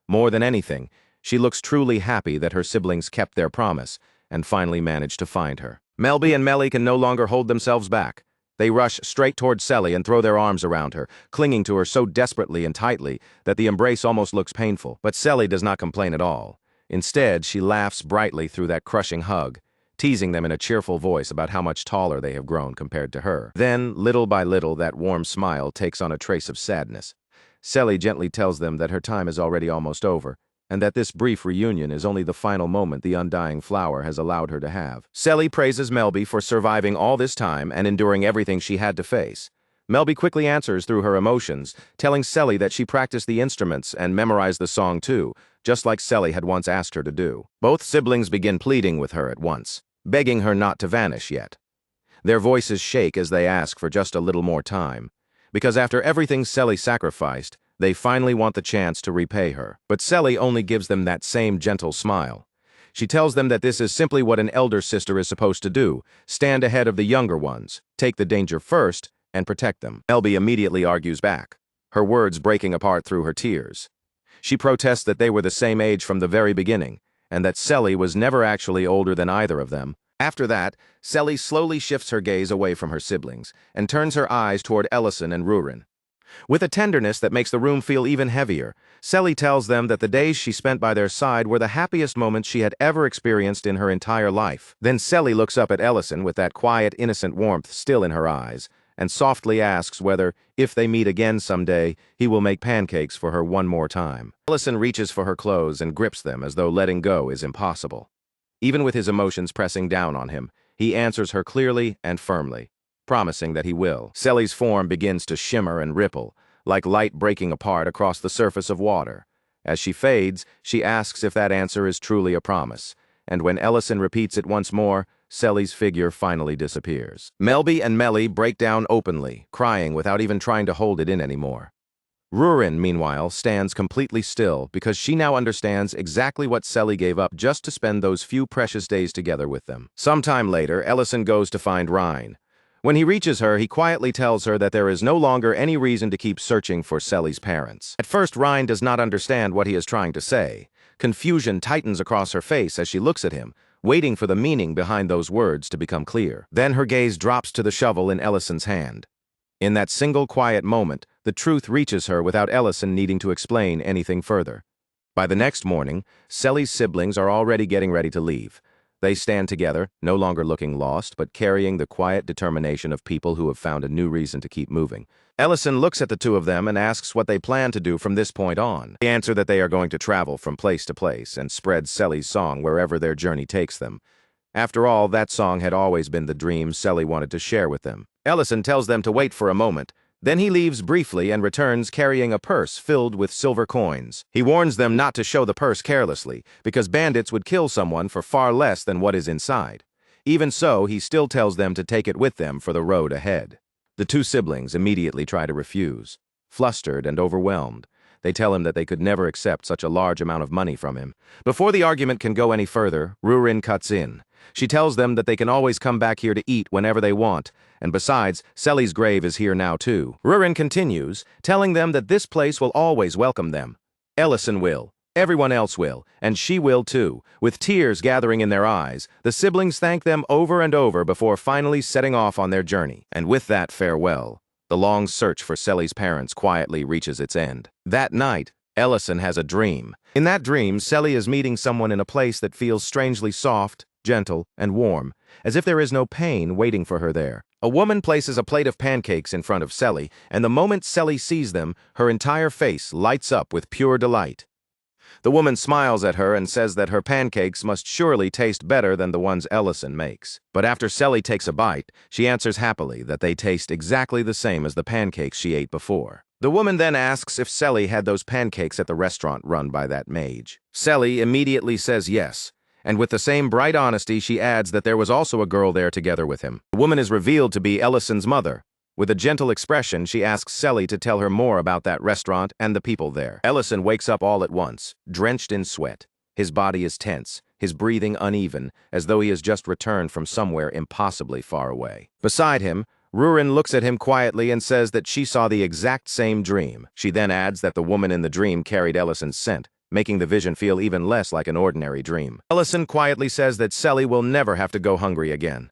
[SPEAKER 1] More than anything, she looks truly happy that her siblings kept their promise and finally managed to find her. Melby and Melly can no longer hold themselves back. They rush straight toward Selly and throw their arms around her, clinging to her so desperately and tightly that the embrace almost looks painful. But Selly does not complain at all. Instead, she laughs brightly through that crushing hug, teasing them in a cheerful voice about how much taller they have grown compared to her. Then, little by little, that warm smile takes on a trace of sadness. Selly gently tells them that her time is already almost over, and that this brief reunion is only the final moment the undying flower has allowed her to have. Selly praises Melby for surviving all this time and enduring everything she had to face. Melby quickly answers through her emotions, telling Selly that she practiced the instruments and memorized the song too, just like Selly had once asked her to do. Both siblings begin pleading with her at once, begging her not to vanish yet. Their voices shake as they ask for just a little more time, because after everything Selly sacrificed, they finally want the chance to repay her. But Selly only gives them that same gentle smile. She tells them that this is simply what an elder sister is supposed to do, stand ahead of the younger ones, take the danger first, and protect them. Melby immediately argues back, her words breaking apart through her tears. She protests that they were the same age from the very beginning, and that Selly was never actually older than either of them. After that, Selly slowly shifts her gaze away from her siblings and turns her eyes toward Ellison and Rurin. With a tenderness that makes the room feel even heavier, Selly tells them that the days she spent by their side were the happiest moments she had ever experienced in her entire life. Then Selly looks up at Ellison with that quiet, innocent warmth still in her eyes, and softly asks whether, if they meet again someday, he will make pancakes for her one more time. Ellison reaches for her clothes and grips them as though letting go is impossible. Even with his emotions pressing down on him, he answers her clearly and firmly, promising that he will. Selly's form begins to shimmer and ripple, like light breaking apart across the surface of water. As she fades, she asks if that answer is truly a promise, and when Ellison repeats it once more, Selly's figure finally disappears. Melby and Melly break down openly, crying without even trying to hold it in anymore. Rurin, meanwhile, stands completely still because she now understands exactly what Selly gave up just to spend those few precious days together with them. Sometime later, Ellison goes to find Rhine. When he reaches her, he quietly tells her that there is no longer any reason to keep searching for Selly's parents. At first, Rhine does not understand what he is trying to say. Confusion tightens across her face as she looks at him, waiting for the meaning behind those words to become clear. Then her gaze drops to the shovel in Ellison's hand. In that single quiet moment, the truth reaches her without Ellison needing to explain anything further. By the next morning, Selly's siblings are already getting ready to leave. They stand together, no longer looking lost, but carrying the quiet determination of people who have found a new reason to keep moving. Ellison looks at the two of them and asks what they plan to do from this point on. They answer that they are going to travel from place to place and spread Selly's song wherever their journey takes them. After all, that song had always been the dream Selly wanted to share with them. Ellison tells them to wait for a moment. Then he leaves briefly and returns carrying a purse filled with silver coins. He warns them not to show the purse carelessly, because bandits would kill someone for far less than what is inside. Even so, he still tells them to take it with them for the road ahead. The two siblings immediately try to refuse. Flustered and overwhelmed, they tell him that they could never accept such a large amount of money from him. Before the argument can go any further, Rurin cuts in. She tells them that they can always come back here to eat whenever they want, and besides, Selly's grave is here now too. Rurin continues, telling them that this place will always welcome them. Ellison will, everyone else will, and she will too. With tears gathering in their eyes, the siblings thank them over and over before finally setting off on their journey. And with that farewell, the long search for Selly's parents quietly reaches its end. That night, Ellison has a dream. In that dream, Selly is meeting someone in a place that feels strangely soft, gentle, and warm, as if there is no pain waiting for her there. A woman places a plate of pancakes in front of Selly, and the moment Selly sees them, her entire face lights up with pure delight. The woman smiles at her and says that her pancakes must surely taste better than the ones Ellison makes. But after Selly takes a bite, she answers happily that they taste exactly the same as the pancakes she ate before. The woman then asks if Selly had those pancakes at the restaurant run by that mage. Selly immediately says yes, and with the same bright honesty she adds that there was also a girl there together with him. The woman is revealed to be Ellison's mother. With a gentle expression, she asks Selly to tell her more about that restaurant and the people there. Ellison wakes up all at once, drenched in sweat. His body is tense, his breathing uneven, as though he has just returned from somewhere impossibly far away. Beside him, Rurin looks at him quietly and says that she saw the exact same dream. She then adds that the woman in the dream carried Ellison's scent, making the vision feel even less like an ordinary dream. Ellison quietly says that Selly will never have to go hungry again.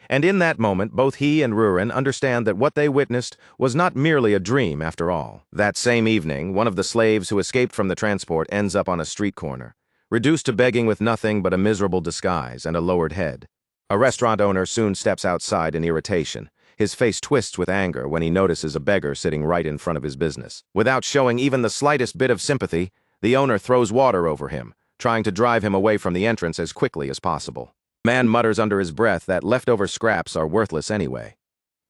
[SPEAKER 1] And in that moment, both he and Rurin understand that what they witnessed was not merely a dream after all. That same evening, one of the slaves who escaped from the transport ends up on a street corner, reduced to begging with nothing but a miserable disguise and a lowered head. A restaurant owner soon steps outside in irritation. His face twists with anger when he notices a beggar sitting right in front of his business. Without showing even the slightest bit of sympathy, the owner throws water over him, trying to drive him away from the entrance as quickly as possible. The man mutters under his breath that leftover scraps are worthless anyway.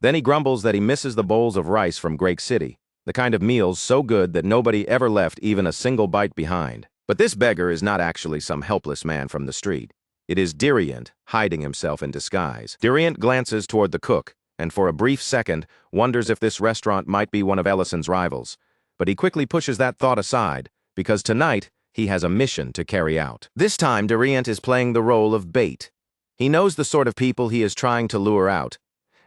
[SPEAKER 1] Then he grumbles that he misses the bowls of rice from Great City, the kind of meals so good that nobody ever left even a single bite behind. But this beggar is not actually some helpless man from the street. It is Diriant, hiding himself in disguise. Diriant glances toward the cook, and for a brief second wonders if this restaurant might be one of Ellison's rivals. But he quickly pushes that thought aside, because tonight he has a mission to carry out. This time, Diriant is playing the role of bait. He knows the sort of people he is trying to lure out,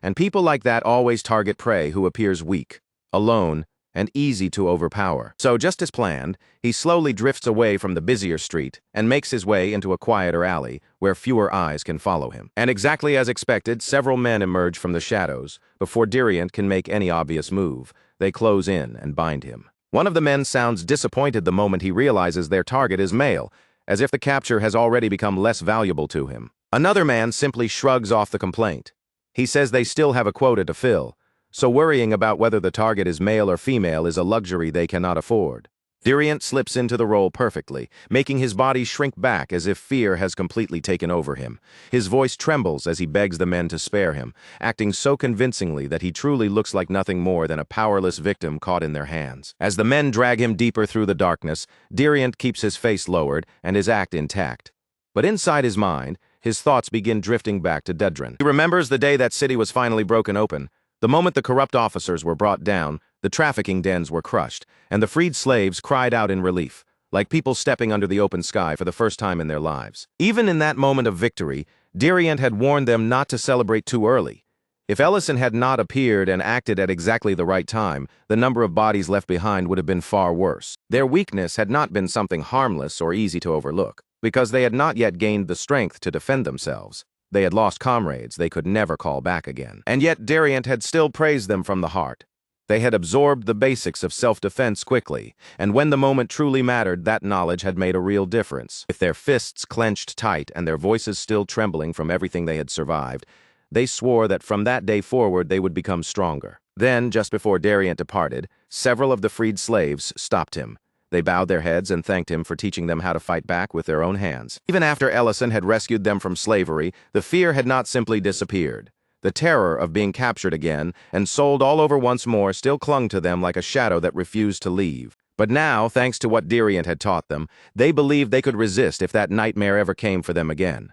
[SPEAKER 1] and people like that always target prey who appears weak, alone, and easy to overpower. So just as planned, he slowly drifts away from the busier street and makes his way into a quieter alley where fewer eyes can follow him. And exactly as expected, several men emerge from the shadows. Before Diriant can make any obvious move, they close in and bind him. One of the men sounds disappointed the moment he realizes their target is male, as if the capture has already become less valuable to him. Another man simply shrugs off the complaint. He says they still have a quota to fill, so worrying about whether the target is male or female is a luxury they cannot afford. Diriant slips into the role perfectly, making his body shrink back as if fear has completely taken over him. His voice trembles as he begs the men to spare him, acting so convincingly that he truly looks like nothing more than a powerless victim caught in their hands. As the men drag him deeper through the darkness, Diriant keeps his face lowered and his act intact. But inside his mind, his thoughts begin drifting back to Dedran. He remembers the day that city was finally broken open. The moment the corrupt officers were brought down, the trafficking dens were crushed, and the freed slaves cried out in relief, like people stepping under the open sky for the first time in their lives. Even in that moment of victory, Diriant had warned them not to celebrate too early. If Ellison had not appeared and acted at exactly the right time, the number of bodies left behind would have been far worse. Their weakness had not been something harmless or easy to overlook, because they had not yet gained the strength to defend themselves. They had lost comrades they could never call back again. And yet Diriant had still praised them from the heart. They had absorbed the basics of self-defense quickly, and when the moment truly mattered, that knowledge had made a real difference. With their fists clenched tight and their voices still trembling from everything they had survived, they swore that from that day forward they would become stronger. Then, just before Diriant departed, several of the freed slaves stopped him. They bowed their heads and thanked him for teaching them how to fight back with their own hands. Even after Ellison had rescued them from slavery, the fear had not simply disappeared. The terror of being captured again and sold all over once more still clung to them like a shadow that refused to leave. But now, thanks to what Diriant had taught them, they believed they could resist if that nightmare ever came for them again.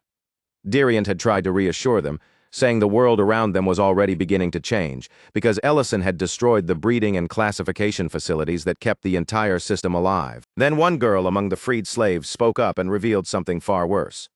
[SPEAKER 1] Diriant had tried to reassure them, saying the world around them was already beginning to change, because Ellison had destroyed the breeding and classification facilities that kept the entire system alive. Then one girl among the freed slaves spoke up and revealed something far worse.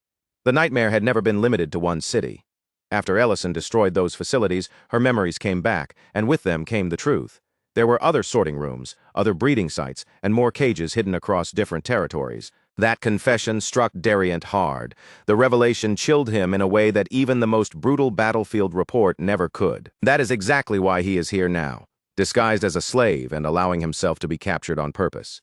[SPEAKER 1] The nightmare had never been limited to one city. After Ellison destroyed those facilities, her memories came back, and with them came the truth. There were other sorting rooms, other breeding sites, and more cages hidden across different territories. That confession struck Diriant hard. The revelation chilled him in a way that even the most brutal battlefield report never could. That is exactly why he is here now, disguised as a slave and allowing himself to be captured on purpose.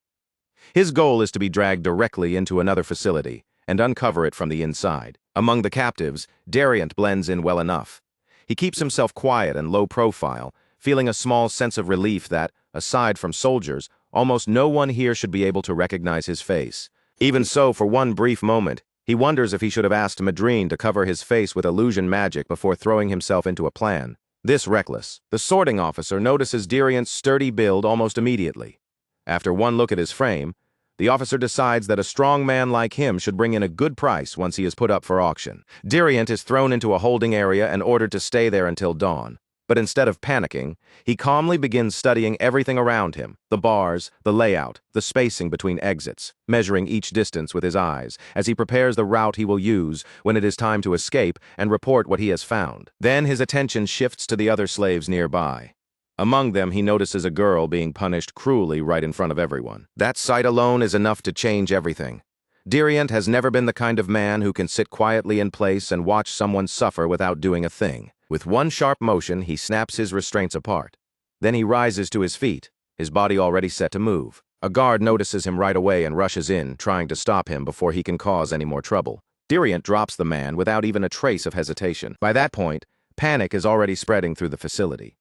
[SPEAKER 1] His goal is to be dragged directly into another facility and uncover it from the inside. Among the captives, Diriant blends in well enough. He keeps himself quiet and low profile, feeling a small sense of relief that, aside from soldiers, almost no one here should be able to recognize his face. Even so, for one brief moment, he wonders if he should have asked Madrine to cover his face with illusion magic before throwing himself into a plan. This reckless, the sorting officer notices Diriant's sturdy build almost immediately. After one look at his frame, the officer decides that a strong man like him should bring in a good price once he is put up for auction. Diriant is thrown into a holding area and ordered to stay there until dawn. But instead of panicking, he calmly begins studying everything around him, the bars, the layout, the spacing between exits, measuring each distance with his eyes, as he prepares the route he will use when it is time to escape and report what he has found. Then his attention shifts to the other slaves nearby. Among them, he notices a girl being punished cruelly right in front of everyone. That sight alone is enough to change everything. Diriant has never been the kind of man who can sit quietly in place and watch someone suffer without doing a thing. With one sharp motion, he snaps his restraints apart. Then he rises to his feet, his body already set to move. A guard notices him right away and rushes in, trying to stop him before he can cause any more trouble. Diriant drops the man without even a trace of hesitation. By that point, panic is already spreading through the facility.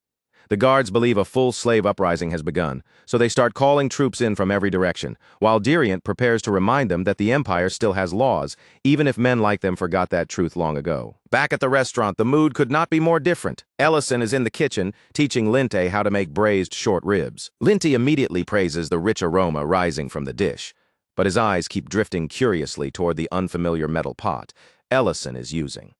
[SPEAKER 1] The guards believe a full slave uprising has begun, so they start calling troops in from every direction, while Diriant prepares to remind them that the Empire still has laws, even if men like them forgot that truth long ago. Back at the restaurant, the mood could not be more different. Ellison is in the kitchen, teaching Linte how to make braised short ribs. Linte immediately praises the rich aroma rising from the dish, but his eyes keep drifting curiously toward the unfamiliar metal pot Ellison is using.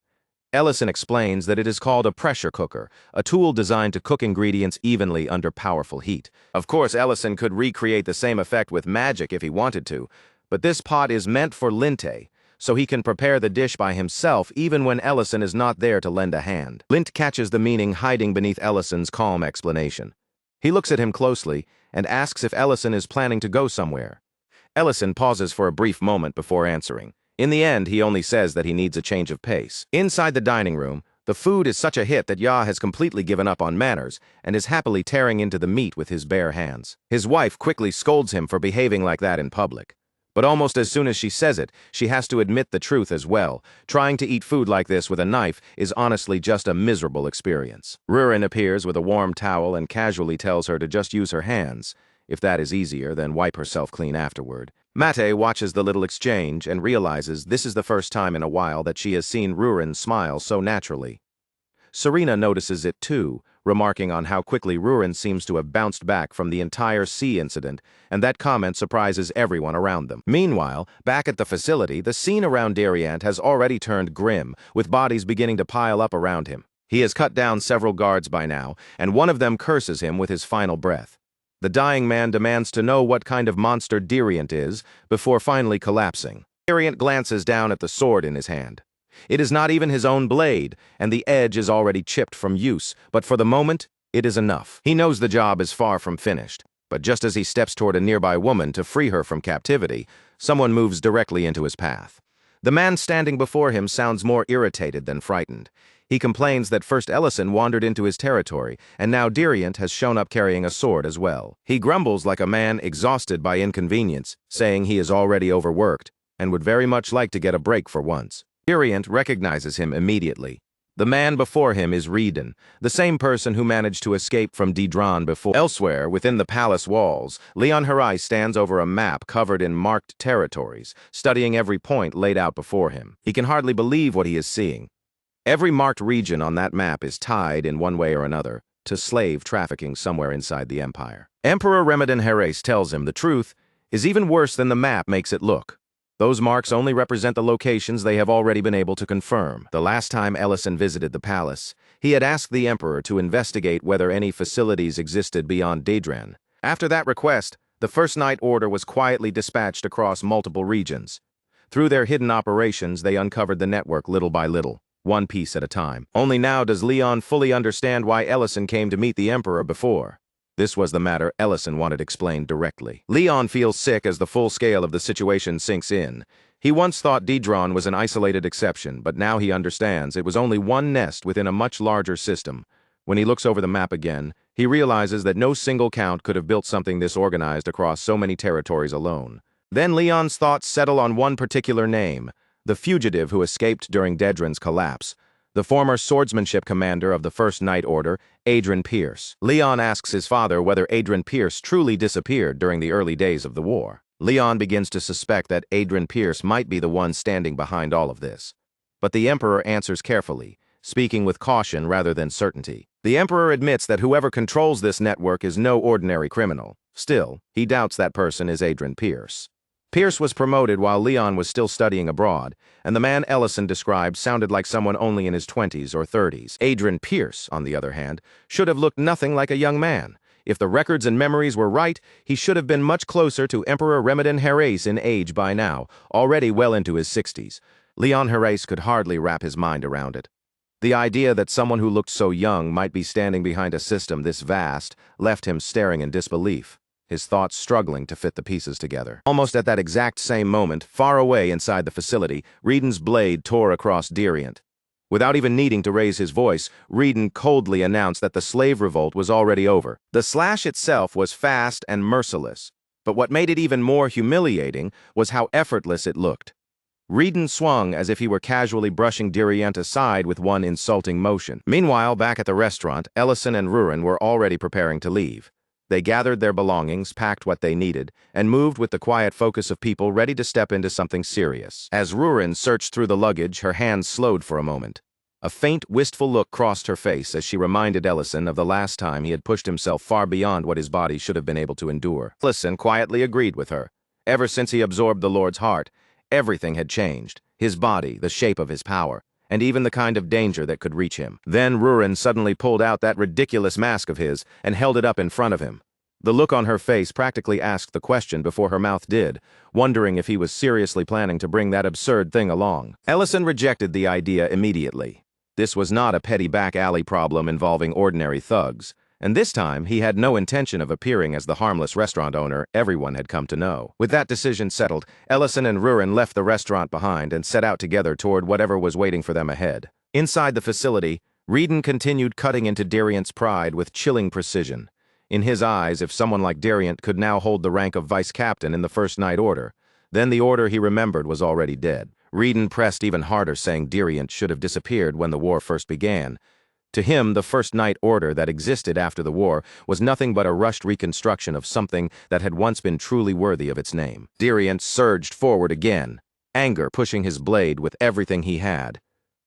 [SPEAKER 1] Ellison explains that it is called a pressure cooker, a tool designed to cook ingredients evenly under powerful heat. Of course, Ellison could recreate the same effect with magic if he wanted to, but this pot is meant for Linte, so he can prepare the dish by himself even when Ellison is not there to lend a hand. Lint catches the meaning hiding beneath Ellison's calm explanation. He looks at him closely and asks if Ellison is planning to go somewhere. Ellison pauses for a brief moment before answering. In the end, he only says that he needs a change of pace. Inside the dining room, the food is such a hit that Ya has completely given up on manners and is happily tearing into the meat with his bare hands. His wife quickly scolds him for behaving like that in public. But almost as soon as she says it, she has to admit the truth as well. Trying to eat food like this with a knife is honestly just a miserable experience. Rurin appears with a warm towel and casually tells her to just use her hands. If that is easier, then wipe herself clean afterward. Mate watches the little exchange and realizes this is the first time in a while that she has seen Rurin smile so naturally. Serena notices it too, remarking on how quickly Rurin seems to have bounced back from the entire sea incident, and that comment surprises everyone around them. Meanwhile, back at the facility, the scene around Dariant has already turned grim, with bodies beginning to pile up around him. He has cut down several guards by now, and one of them curses him with his final breath. The dying man demands to know what kind of monster Dariant is, before finally collapsing. Dariant glances down at the sword in his hand. It is not even his own blade, and the edge is already chipped from use, but for the moment, it is enough. He knows the job is far from finished, but just as he steps toward a nearby woman to free her from captivity, someone moves directly into his path. The man standing before him sounds more irritated than frightened. He complains that first Ellison wandered into his territory, and now Dariant has shown up carrying a sword as well. He grumbles like a man exhausted by inconvenience, saying he is already overworked, and would very much like to get a break for once. Dariant recognizes him immediately. The man before him is Reedon, the same person who managed to escape from Didron before. Elsewhere, within the palace walls, Leon Harai stands over a map covered in marked territories, studying every point laid out before him. He can hardly believe what he is seeing. Every marked region on that map is tied, in one way or another, to slave trafficking somewhere inside the empire. Emperor Ramadan Heres tells him the truth is even worse than the map makes it look. Those marks only represent the locations they have already been able to confirm. The last time Ellison visited the palace, he had asked the emperor to investigate whether any facilities existed beyond Daedran. After that request, the First Night Order was quietly dispatched across multiple regions. Through their hidden operations, they uncovered the network little by little, one piece at a time. Only now does Leon fully understand why Ellison came to meet the emperor before. This was the matter Ellison wanted explained directly. Leon feels sick as the full scale of the situation sinks in. He once thought Didron was an isolated exception, but now he understands it was only one nest within a much larger system. When he looks over the map again, he realizes that no single count could have built something this organized across so many territories alone. Then Leon's thoughts settle on one particular name, the fugitive who escaped during Dedran's collapse. The former swordsmanship commander of the First Night Order, Adrian Pierce. Leon asks his father whether Adrian Pierce truly disappeared during the early days of the war. Leon begins to suspect that Adrian Pierce might be the one standing behind all of this. But the Emperor answers carefully, speaking with caution rather than certainty. The Emperor admits that whoever controls this network is no ordinary criminal. Still, he doubts that person is Adrian Pierce. Pierce was promoted while Leon was still studying abroad, and the man Ellison described sounded like someone only in his 20s or 30s. Adrian Pierce, on the other hand, should have looked nothing like a young man. If the records and memories were right, he should have been much closer to Emperor Ramadan Heres in age by now, already well into his 60s. Leon Heres could hardly wrap his mind around it. The idea that someone who looked so young might be standing behind a system this vast left him staring in disbelief, his thoughts struggling to fit the pieces together. Almost at that exact same moment, far away inside the facility, Reedon's blade tore across Dariant. Without even needing to raise his voice, Reedon coldly announced that the slave revolt was already over. The slash itself was fast and merciless, but what made it even more humiliating was how effortless it looked. Reedon swung as if he were casually brushing Dariant aside with one insulting motion. Meanwhile, back at the restaurant, Ellison and Rurin were already preparing to leave. They gathered their belongings, packed what they needed, and moved with the quiet focus of people ready to step into something serious. As Rurin searched through the luggage, her hands slowed for a moment. A faint, wistful look crossed her face as she reminded Ellison of the last time he had pushed himself far beyond what his body should have been able to endure. Ellison quietly agreed with her. Ever since he absorbed the Lord's heart, everything had changed. His body, the shape of his power, and even the kind of danger that could reach him. Then Rurin suddenly pulled out that ridiculous mask of his and held it up in front of him. The look on her face practically asked the question before her mouth did, wondering if he was seriously planning to bring that absurd thing along. Ellison rejected the idea immediately. This was not a petty back alley problem involving ordinary thugs, and this time he had no intention of appearing as the harmless restaurant owner everyone had come to know. With that decision settled, Ellison and Rurin left the restaurant behind and set out together toward whatever was waiting for them ahead. Inside the facility, Reedon continued cutting into Dariant's pride with chilling precision. In his eyes, if someone like Dariant could now hold the rank of vice captain in the First Night Order, Then the order he remembered was already dead. Reedon pressed even harder, saying Diriant should have disappeared when the war first began. To him, the First Night Order that existed after the war was nothing but a rushed reconstruction of something that had once been truly worthy of its name. Diriant surged forward again, anger pushing his blade with everything he had.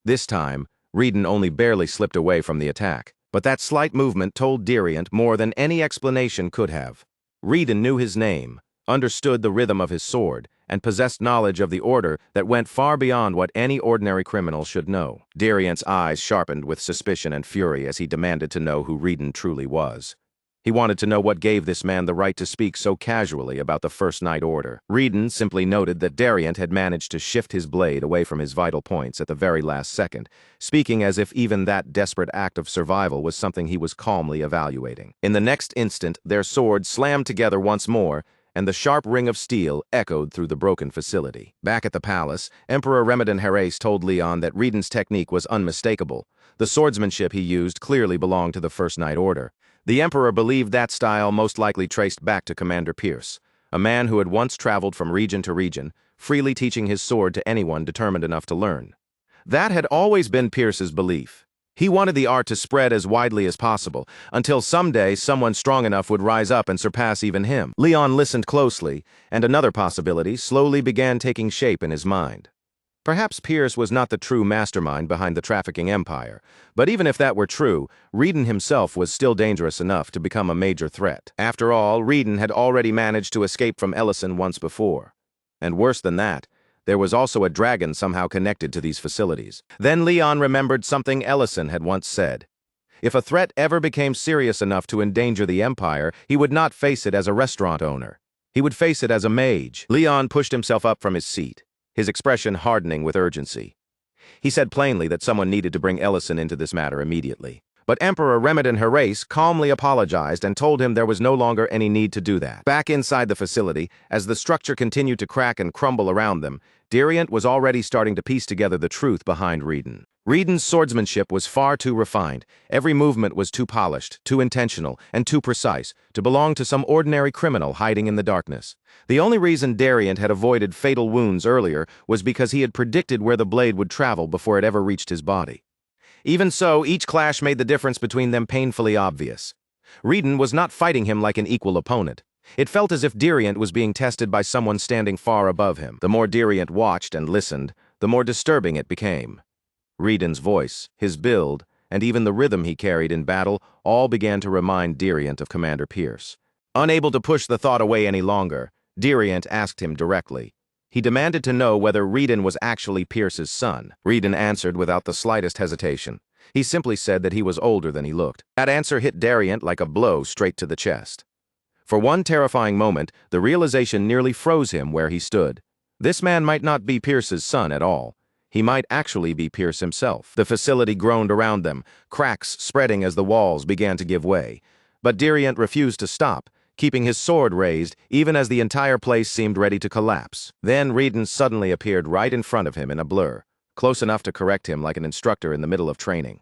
[SPEAKER 1] This time, Reedon only barely slipped away from the attack. But that slight movement told Diriant more than any explanation could have. Reedon knew his name, understood the rhythm of his sword, and possessed knowledge of the order that went far beyond what any ordinary criminal should know. Diriant's eyes sharpened with suspicion and fury as he demanded to know who Reedon truly was. He wanted to know what gave this man the right to speak so casually about the First Night Order. Reedon simply noted that Diriant had managed to shift his blade away from his vital points at the very last second, speaking as if even that desperate act of survival was something he was calmly evaluating. In the next instant, their swords slammed together once more, and the sharp ring of steel echoed through the broken facility. Back at the palace, Emperor Remedin Herase told Leon that Reedon's technique was unmistakable. The swordsmanship he used clearly belonged to the First Night Order. The Emperor believed that style most likely traced back to Commander Pierce, a man who had once traveled from region to region, freely teaching his sword to anyone determined enough to learn. That had always been Pierce's belief. He wanted the art to spread as widely as possible, until someday someone strong enough would rise up and surpass even him. Leon listened closely, and another possibility slowly began taking shape in his mind. Perhaps Pierce was not the true mastermind behind the trafficking empire, but even if that were true, Reedon himself was still dangerous enough to become a major threat. After all, Reedon had already managed to escape from Ellison once before. And worse than that, there was also a dragon somehow connected to these facilities. Then Leon remembered something Ellison had once said. If a threat ever became serious enough to endanger the empire, he would not face it as a restaurant owner. He would face it as a mage. Leon pushed himself up from his seat, his expression hardening with urgency. He said plainly that someone needed to bring Ellison into this matter immediately. But Emperor Remedin Herase calmly apologized and told him there was no longer any need to do that. Back inside the facility, as the structure continued to crack and crumble around them, Diriant was already starting to piece together the truth behind Reedon. Reedon's swordsmanship was far too refined. Every movement was too polished, too intentional, and too precise to belong to some ordinary criminal hiding in the darkness. The only reason Diriant had avoided fatal wounds earlier was because he had predicted where the blade would travel before it ever reached his body. Even so, each clash made the difference between them painfully obvious. Reedon was not fighting him like an equal opponent. It felt as if Diriant was being tested by someone standing far above him. The more Diriant watched and listened, the more disturbing it became. Reedon's voice, his build, and even the rhythm he carried in battle all began to remind Diriant of Commander Pierce. Unable to push the thought away any longer, Diriant asked him directly. He demanded to know whether Reedon was actually Pierce's son. Reedon answered without the slightest hesitation. He simply said that he was older than he looked. That answer hit Diriant like a blow straight to the chest. For one terrifying moment, the realization nearly froze him where he stood. This man might not be Pierce's son at all. He might actually be Pierce himself. The facility groaned around them, cracks spreading as the walls began to give way. But Diriant refused to stop, keeping his sword raised even as the entire place seemed ready to collapse. Then Reedon suddenly appeared right in front of him in a blur, close enough to correct him like an instructor in the middle of training.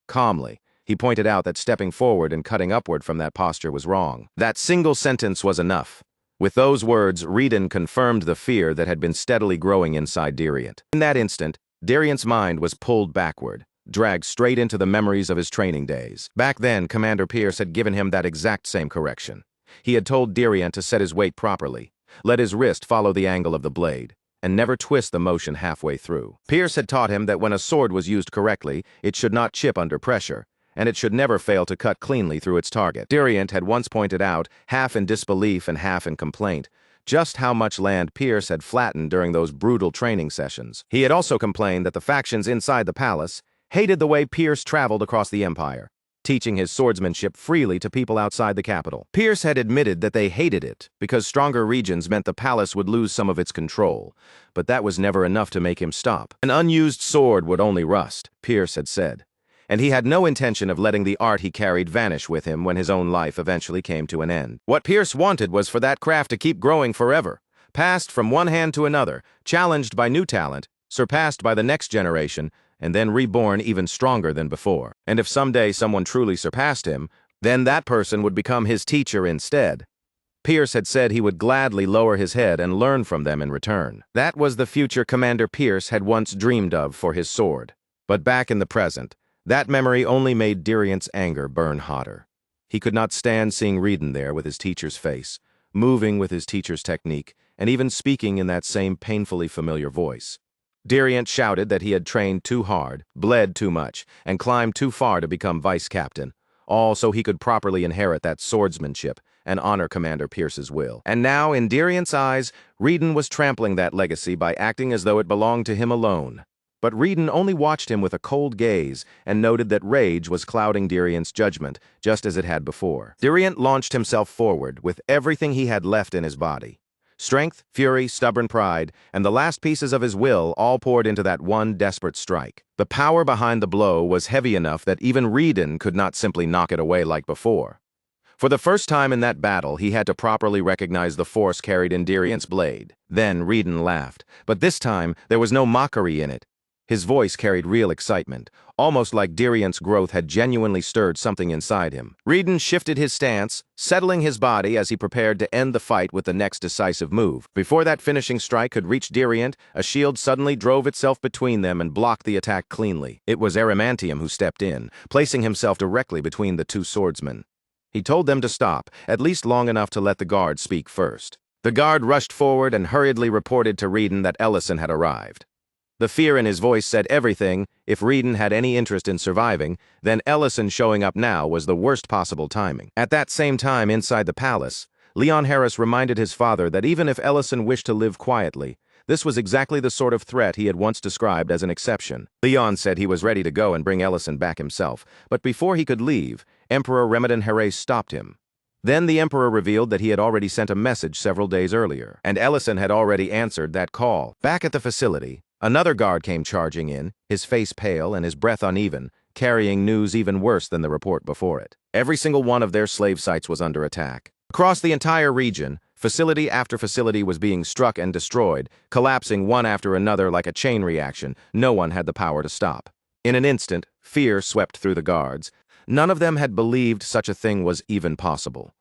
[SPEAKER 1] Calmly, he pointed out that stepping forward and cutting upward from that posture was wrong. That single sentence was enough. With those words, Reedon confirmed the fear that had been steadily growing inside Diriant. In that instant, Diriant's mind was pulled backward, dragged straight into the memories of his training days. Back then, Commander Pierce had given him that exact same correction. He had told Diriant to set his weight properly, let his wrist follow the angle of the blade, and never twist the motion halfway through. Pierce had taught him that when a sword was used correctly, it should not chip under pressure, and it should never fail to cut cleanly through its target. Diriant had once pointed out, half in disbelief and half in complaint, just how much land Pierce had flattened during those brutal training sessions. He had also complained that the factions inside the palace hated the way Pierce traveled across the empire, teaching his swordsmanship freely to people outside the capital. Pierce had admitted that they hated it because stronger regions meant the palace would lose some of its control, but that was never enough to make him stop. An unused sword would only rust, Pierce had said, and he had no intention of letting the art he carried vanish with him when his own life eventually came to an end. What Pierce wanted was for that craft to keep growing forever, passed from one hand to another, challenged by new talent, surpassed by the next generation, and then reborn even stronger than before. And if someday someone truly surpassed him, then that person would become his teacher instead. Pierce had said he would gladly lower his head and learn from them in return. That was the future Commander Pierce had once dreamed of for his sword. But back in the present, that memory only made Diriant's anger burn hotter. He could not stand seeing Reedon there with his teacher's face, moving with his teacher's technique, and even speaking in that same painfully familiar voice. Diriant shouted that he had trained too hard, bled too much, and climbed too far to become vice-captain, all so he could properly inherit that swordsmanship and honor Commander Pierce's will. And now, in Diriant's eyes, Reedon was trampling that legacy by acting as though it belonged to him alone. But Reedon only watched him with a cold gaze and noted that rage was clouding Diriant's judgment, just as it had before. Diriant launched himself forward with everything he had left in his body. Strength, fury, stubborn pride, and the last pieces of his will all poured into that one desperate strike. The power behind the blow was heavy enough that even Reedon could not simply knock it away like before. For the first time in that battle, he had to properly recognize the force carried in Diriant's blade. Then Reedon laughed, but this time there was no mockery in it. His voice carried real excitement, almost like Diriant's growth had genuinely stirred something inside him. Reedon shifted his stance, settling his body as he prepared to end the fight with the next decisive move. Before that finishing strike could reach Diriant, a shield suddenly drove itself between them and blocked the attack cleanly. It was Arimantium who stepped in, placing himself directly between the two swordsmen. He told them to stop, at least long enough to let the guard speak first. The guard rushed forward and hurriedly reported to Reedon that Ellison had arrived. The fear in his voice said everything. If Reedon had any interest in surviving, then Ellison showing up now was the worst possible timing. At that same time, inside the palace, Leon Harris reminded his father that even if Ellison wished to live quietly, this was exactly the sort of threat he had once described as an exception. Leon said he was ready to go and bring Ellison back himself, but before he could leave, Emperor Ramadan Harris stopped him. Then the Emperor revealed that he had already sent a message several days earlier, and Ellison had already answered that call. Back at the facility, another guard came charging in, his face pale and his breath uneven, carrying news even worse than the report before it. Every single one of their slave sites was under attack. Across the entire region, facility after facility was being struck and destroyed, collapsing one after another like a chain reaction no one had the power to stop. In an instant, fear swept through the guards. None of them had believed such a thing was even possible.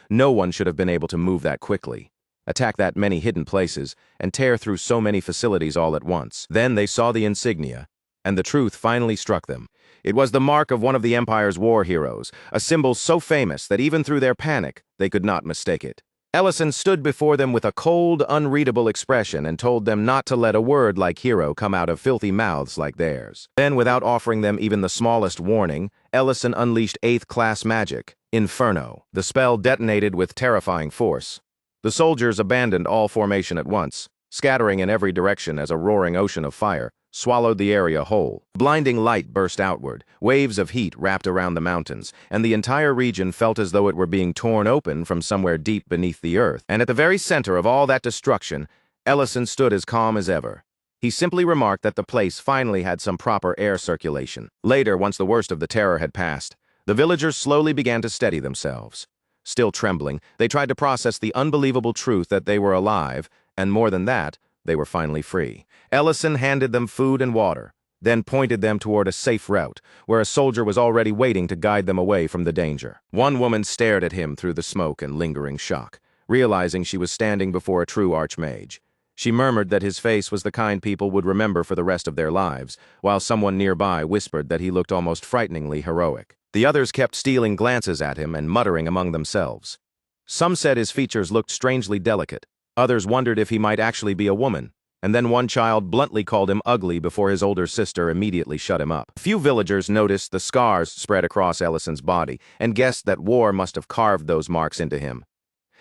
[SPEAKER 1] No one should have been able to move that quickly, attack that many hidden places, and tear through so many facilities all at once. Then they saw the insignia, and the truth finally struck them. It was the mark of one of the Empire's war heroes, a symbol so famous that even through their panic, they could not mistake it. Ellison stood before them with a cold, unreadable expression and told them not to let a word like hero come out of filthy mouths like theirs. Then, without offering them even the smallest warning, Ellison unleashed 8th class magic, Inferno. The spell detonated with terrifying force. The soldiers abandoned all formation at once, scattering in every direction as a roaring ocean of fire swallowed the area whole. Blinding light burst outward, waves of heat wrapped around the mountains, and the entire region felt as though it were being torn open from somewhere deep beneath the earth. And at the very center of all that destruction, Ellison stood as calm as ever. He simply remarked that the place finally had some proper air circulation. Later, once the worst of the terror had passed, the villagers slowly began to steady themselves. Still trembling, they tried to process the unbelievable truth that they were alive, and more than that, they were finally free. Ellison handed them food and water, then pointed them toward a safe route, where a soldier was already waiting to guide them away from the danger. One woman stared at him through the smoke and lingering shock, realizing she was standing before a true Archmage. She murmured that his face was the kind people would remember for the rest of their lives, while someone nearby whispered that he looked almost frighteningly heroic. The others kept stealing glances at him and muttering among themselves. Some said his features looked strangely delicate. Others wondered if he might actually be a woman, and then one child bluntly called him ugly before his older sister immediately shut him up. A few villagers noticed the scars spread across Ellison's body and guessed that war must have carved those marks into him.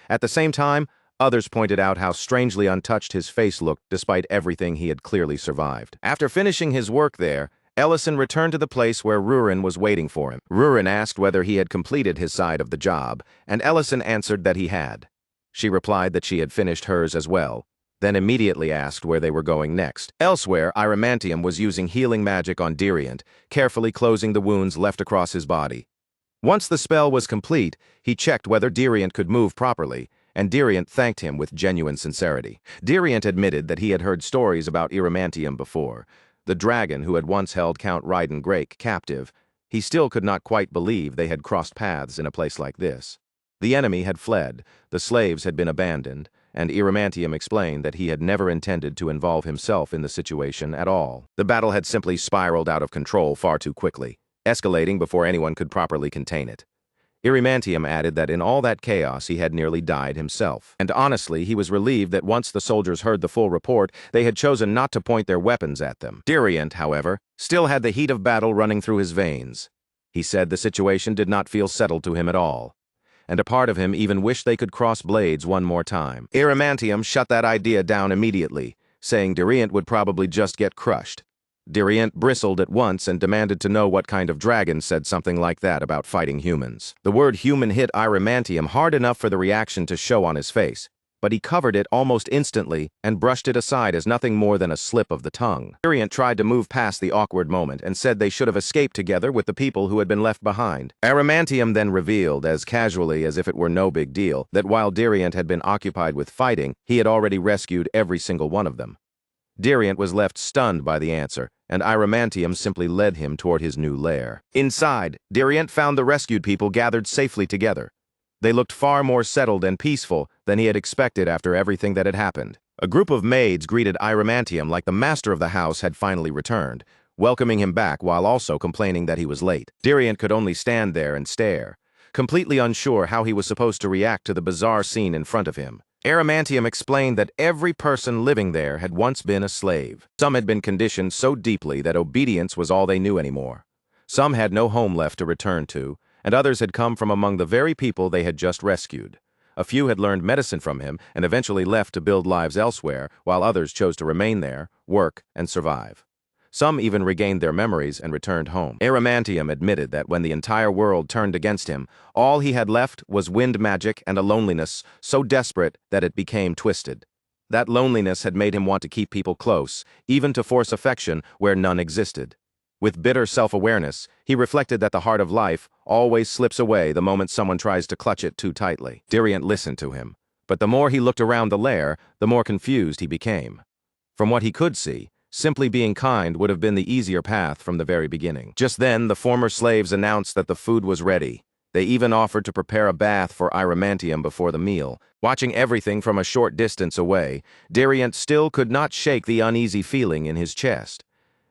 [SPEAKER 1] At the same time, others pointed out how strangely untouched his face looked despite everything he had clearly survived. After finishing his work there, Ellison returned to the place where Rurin was waiting for him. Rurin asked whether he had completed his side of the job, and Ellison answered that he had. She replied that she had finished hers as well, then immediately asked where they were going next. Elsewhere, Arimantium was using healing magic on Diriant, carefully closing the wounds left across his body. Once the spell was complete, he checked whether Diriant could move properly, and Diriant thanked him with genuine sincerity. Diriant admitted that he had heard stories about Arimantium before, the dragon who had once held Count Ryden Grake captive. He still could not quite believe they had crossed paths in a place like this. The enemy had fled, the slaves had been abandoned, and Iramantium explained that he had never intended to involve himself in the situation at all. The battle had simply spiraled out of control far too quickly, escalating before anyone could properly contain it. Iramantium added that in all that chaos he had nearly died himself. And honestly, he was relieved that once the soldiers heard the full report, they had chosen not to point their weapons at them. Diriant, however, still had the heat of battle running through his veins. He said the situation did not feel settled to him at all, and a part of him even wished they could cross blades one more time. Iramantium shut that idea down immediately, saying Diriant would probably just get crushed. Diriant bristled at once and demanded to know what kind of dragon said something like that about fighting humans. The word human hit Iramantium hard enough for the reaction to show on his face, but he covered it almost instantly and brushed it aside as nothing more than a slip of the tongue. Diriant tried to move past the awkward moment and said they should have escaped together with the people who had been left behind. Iramantium then revealed, as casually as if it were no big deal, that while Diriant had been occupied with fighting, he had already rescued every single one of them. Diriant was left stunned by the answer, and Iramantium simply led him toward his new lair. Inside, Diriant found the rescued people gathered safely together. They looked far more settled and peaceful than he had expected after everything that had happened. A group of maids greeted Iramantium like the master of the house had finally returned, welcoming him back while also complaining that he was late. Diriant could only stand there and stare, completely unsure how he was supposed to react to the bizarre scene in front of him. Iramantium explained that every person living there had once been a slave. Some had been conditioned so deeply that obedience was all they knew anymore. Some had no home left to return to, and others had come from among the very people they had just rescued. A few had learned medicine from him and eventually left to build lives elsewhere, while others chose to remain there, work, and survive. Some even regained their memories and returned home. Iramantium admitted that when the entire world turned against him, all he had left was wind magic and a loneliness so desperate that it became twisted. That loneliness had made him want to keep people close, even to force affection where none existed. With bitter self-awareness, he reflected that the heart of life always slips away the moment someone tries to clutch it too tightly. Diriant listened to him, but the more he looked around the lair, the more confused he became. From what he could see, simply being kind would have been the easier path from the very beginning. Just then, the former slaves announced that the food was ready. They even offered to prepare a bath for Iramantium before the meal. Watching everything from a short distance away, Diriant still could not shake the uneasy feeling in his chest.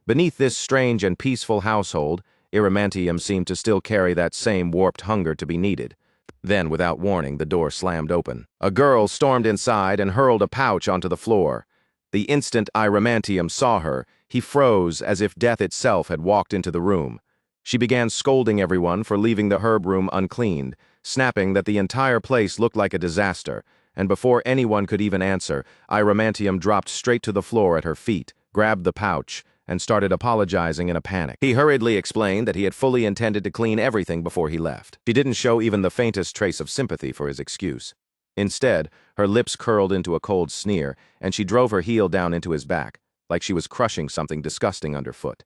[SPEAKER 1] Beneath this strange and peaceful household, Iramantium seemed to still carry that same warped hunger to be needed. Then, without warning, the door slammed open. A girl stormed inside and hurled a pouch onto the floor. The instant Iramantium saw her, he froze as if death itself had walked into the room. She began scolding everyone for leaving the herb room uncleaned, snapping that the entire place looked like a disaster, and before anyone could even answer, Iramantium dropped straight to the floor at her feet, grabbed the pouch, and started apologizing in a panic. He hurriedly explained that he had fully intended to clean everything before he left. She didn't show even the faintest trace of sympathy for his excuse. Instead, her lips curled into a cold sneer, and she drove her heel down into his back, like she was crushing something disgusting underfoot.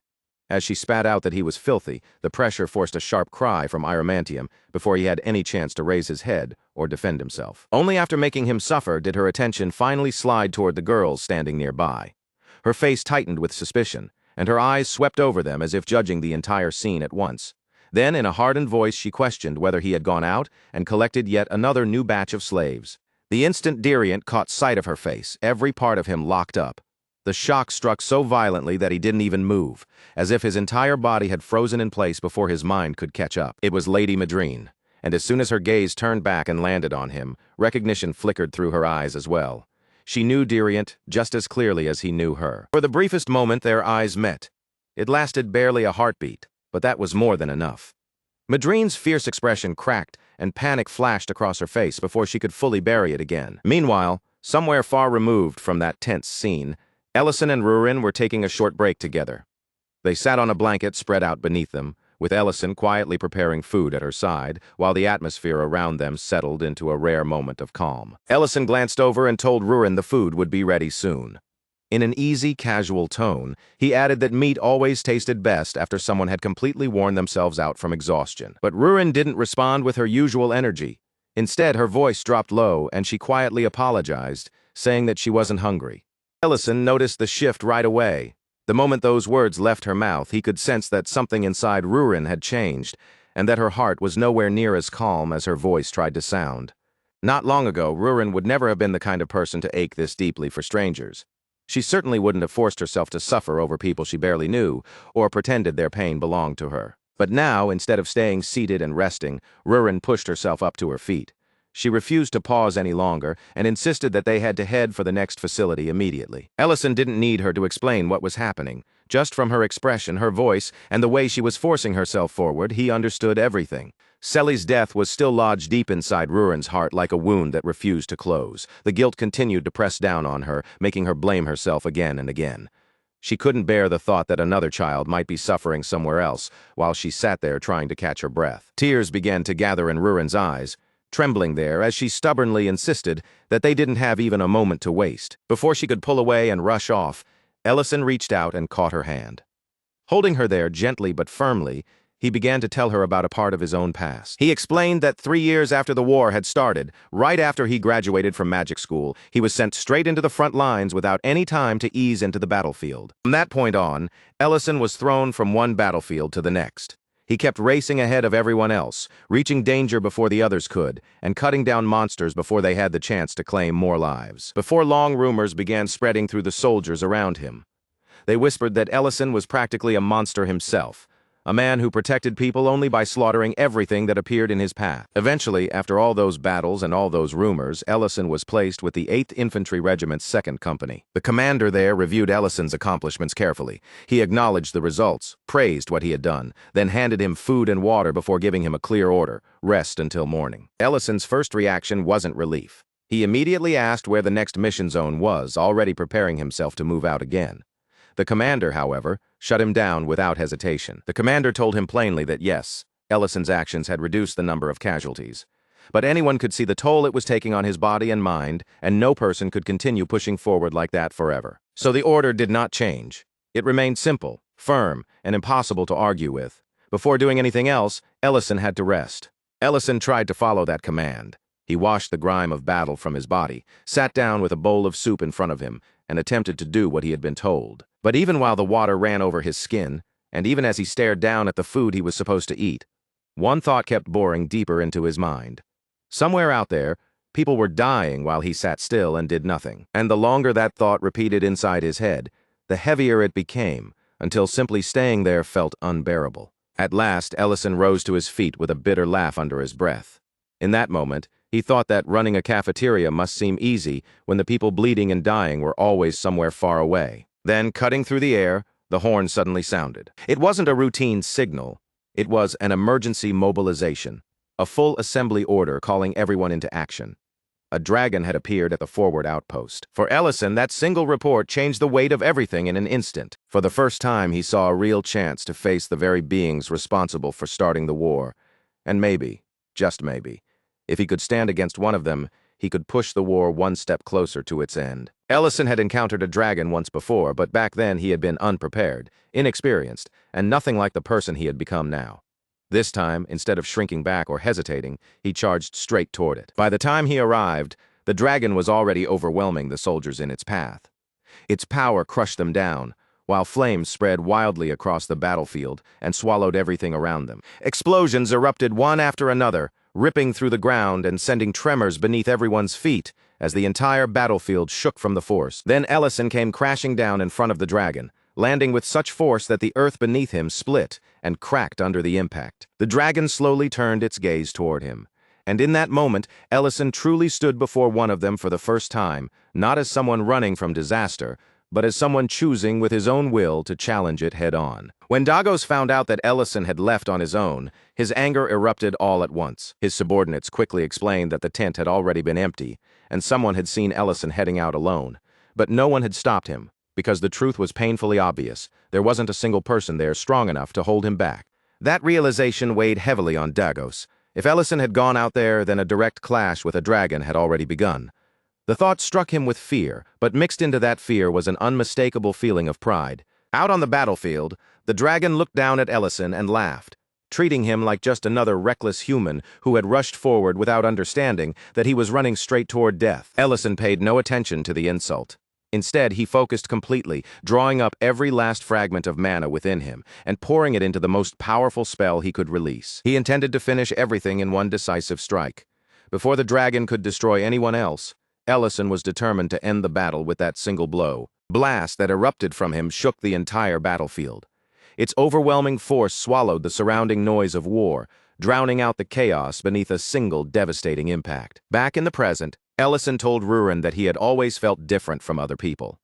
[SPEAKER 1] As she spat out that he was filthy, the pressure forced a sharp cry from Iramantium before he had any chance to raise his head or defend himself. Only after making him suffer did her attention finally slide toward the girls standing nearby. Her face tightened with suspicion, and her eyes swept over them as if judging the entire scene at once. Then, in a hardened voice, she questioned whether he had gone out and collected yet another new batch of slaves. The instant Diriant caught sight of her face, every part of him locked up. The shock struck so violently that he didn't even move, as if his entire body had frozen in place before his mind could catch up. It was Lady Madrine, and as soon as her gaze turned back and landed on him, recognition flickered through her eyes as well. She knew Diriant just as clearly as he knew her. For the briefest moment, their eyes met. It lasted barely a heartbeat, but that was more than enough. Madrine's fierce expression cracked, and panic flashed across her face before she could fully bury it again. Meanwhile, somewhere far removed from that tense scene, Ellison and Rurin were taking a short break together. They sat on a blanket spread out beneath them, with Ellison quietly preparing food at her side, while the atmosphere around them settled into a rare moment of calm. Ellison glanced over and told Rurin the food would be ready soon. In an easy, casual tone, he added that meat always tasted best after someone had completely worn themselves out from exhaustion. But Rurin didn't respond with her usual energy. Instead, her voice dropped low, and she quietly apologized, saying that she wasn't hungry. Ellison noticed the shift right away. The moment those words left her mouth, he could sense that something inside Rurin had changed, and that her heart was nowhere near as calm as her voice tried to sound. Not long ago, Rurin would never have been the kind of person to ache this deeply for strangers. She certainly wouldn't have forced herself to suffer over people she barely knew, or pretended their pain belonged to her. But now, instead of staying seated and resting, Rurin pushed herself up to her feet. She refused to pause any longer and insisted that they had to head for the next facility immediately. Ellison didn't need her to explain what was happening. Just from her expression, her voice, and the way she was forcing herself forward, he understood everything. Selly's death was still lodged deep inside Rurin's heart like a wound that refused to close. The guilt continued to press down on her, making her blame herself again and again. She couldn't bear the thought that another child might be suffering somewhere else while she sat there trying to catch her breath. Tears began to gather in Rurin's eyes, trembling there as she stubbornly insisted that they didn't have even a moment to waste. Before she could pull away and rush off, Ellison reached out and caught her hand. Holding her there gently but firmly, he began to tell her about a part of his own past. He explained that 3 years after the war had started, right after he graduated from magic school, he was sent straight into the front lines without any time to ease into the battlefield. From that point on, Ellison was thrown from one battlefield to the next. He kept racing ahead of everyone else, reaching danger before the others could, and cutting down monsters before they had the chance to claim more lives. Before long, rumors began spreading through the soldiers around him. They whispered that Ellison was practically a monster himself, a man who protected people only by slaughtering everything that appeared in his path. Eventually, after all those battles and all those rumors, Ellison was placed with the 8th Infantry Regiment's 2nd Company. The commander there reviewed Ellison's accomplishments carefully. He acknowledged the results, praised what he had done, then handed him food and water before giving him a clear order: rest until morning. Ellison's first reaction wasn't relief. He immediately asked where the next mission zone was, already preparing himself to move out again. The commander, however, shut him down without hesitation. The commander told him plainly that yes, Ellison's actions had reduced the number of casualties. But anyone could see the toll it was taking on his body and mind, and no person could continue pushing forward like that forever. So the order did not change. It remained simple, firm, and impossible to argue with. Before doing anything else, Ellison had to rest. Ellison tried to follow that command. He washed the grime of battle from his body, sat down with a bowl of soup in front of him, and attempted to do what he had been told. But even while the water ran over his skin, and even as he stared down at the food he was supposed to eat, one thought kept boring deeper into his mind. Somewhere out there, people were dying while he sat still and did nothing. And the longer that thought repeated inside his head, the heavier it became, until simply staying there felt unbearable. At last, Ellison rose to his feet with a bitter laugh under his breath. In that moment, he thought that running a cafeteria must seem easy when the people bleeding and dying were always somewhere far away. Then, cutting through the air, the horn suddenly sounded. It wasn't a routine signal. It was an emergency mobilization, a full assembly order calling everyone into action. A dragon had appeared at the forward outpost. For Ellison, that single report changed the weight of everything in an instant. For the first time, he saw a real chance to face the very beings responsible for starting the war. And maybe, just maybe, if he could stand against one of them, he could push the war one step closer to its end. Ellison had encountered a dragon once before, but back then he had been unprepared, inexperienced, and nothing like the person he had become now. This time, instead of shrinking back or hesitating, he charged straight toward it. By the time he arrived, the dragon was already overwhelming the soldiers in its path. Its power crushed them down, while flames spread wildly across the battlefield and swallowed everything around them. Explosions erupted one after another, ripping through the ground and sending tremors beneath everyone's feet as the entire battlefield shook from the force. Then Ellison came crashing down in front of the dragon, landing with such force that the earth beneath him split and cracked under the impact. The dragon slowly turned its gaze toward him, and in that moment, Ellison truly stood before one of them for the first time, not as someone running from disaster, but as someone choosing with his own will to challenge it head-on. When Dagos found out that Ellison had left on his own, his anger erupted all at once. His subordinates quickly explained that the tent had already been empty, and someone had seen Ellison heading out alone. But no one had stopped him, because the truth was painfully obvious. There wasn't a single person there strong enough to hold him back. That realization weighed heavily on Dagos. If Ellison had gone out there, then a direct clash with a dragon had already begun. The thought struck him with fear, but mixed into that fear was an unmistakable feeling of pride. Out on the battlefield, the dragon looked down at Ellison and laughed, treating him like just another reckless human who had rushed forward without understanding that he was running straight toward death. Ellison paid no attention to the insult. Instead, he focused completely, drawing up every last fragment of mana within him and pouring it into the most powerful spell he could release. He intended to finish everything in one decisive strike. Before the dragon could destroy anyone else, Ellison was determined to end the battle with that single blow. Blast that erupted from him shook the entire battlefield. Its overwhelming force swallowed the surrounding noise of war, drowning out the chaos beneath a single devastating impact. Back in the present, Ellison told Rurin that he had always felt different from other people.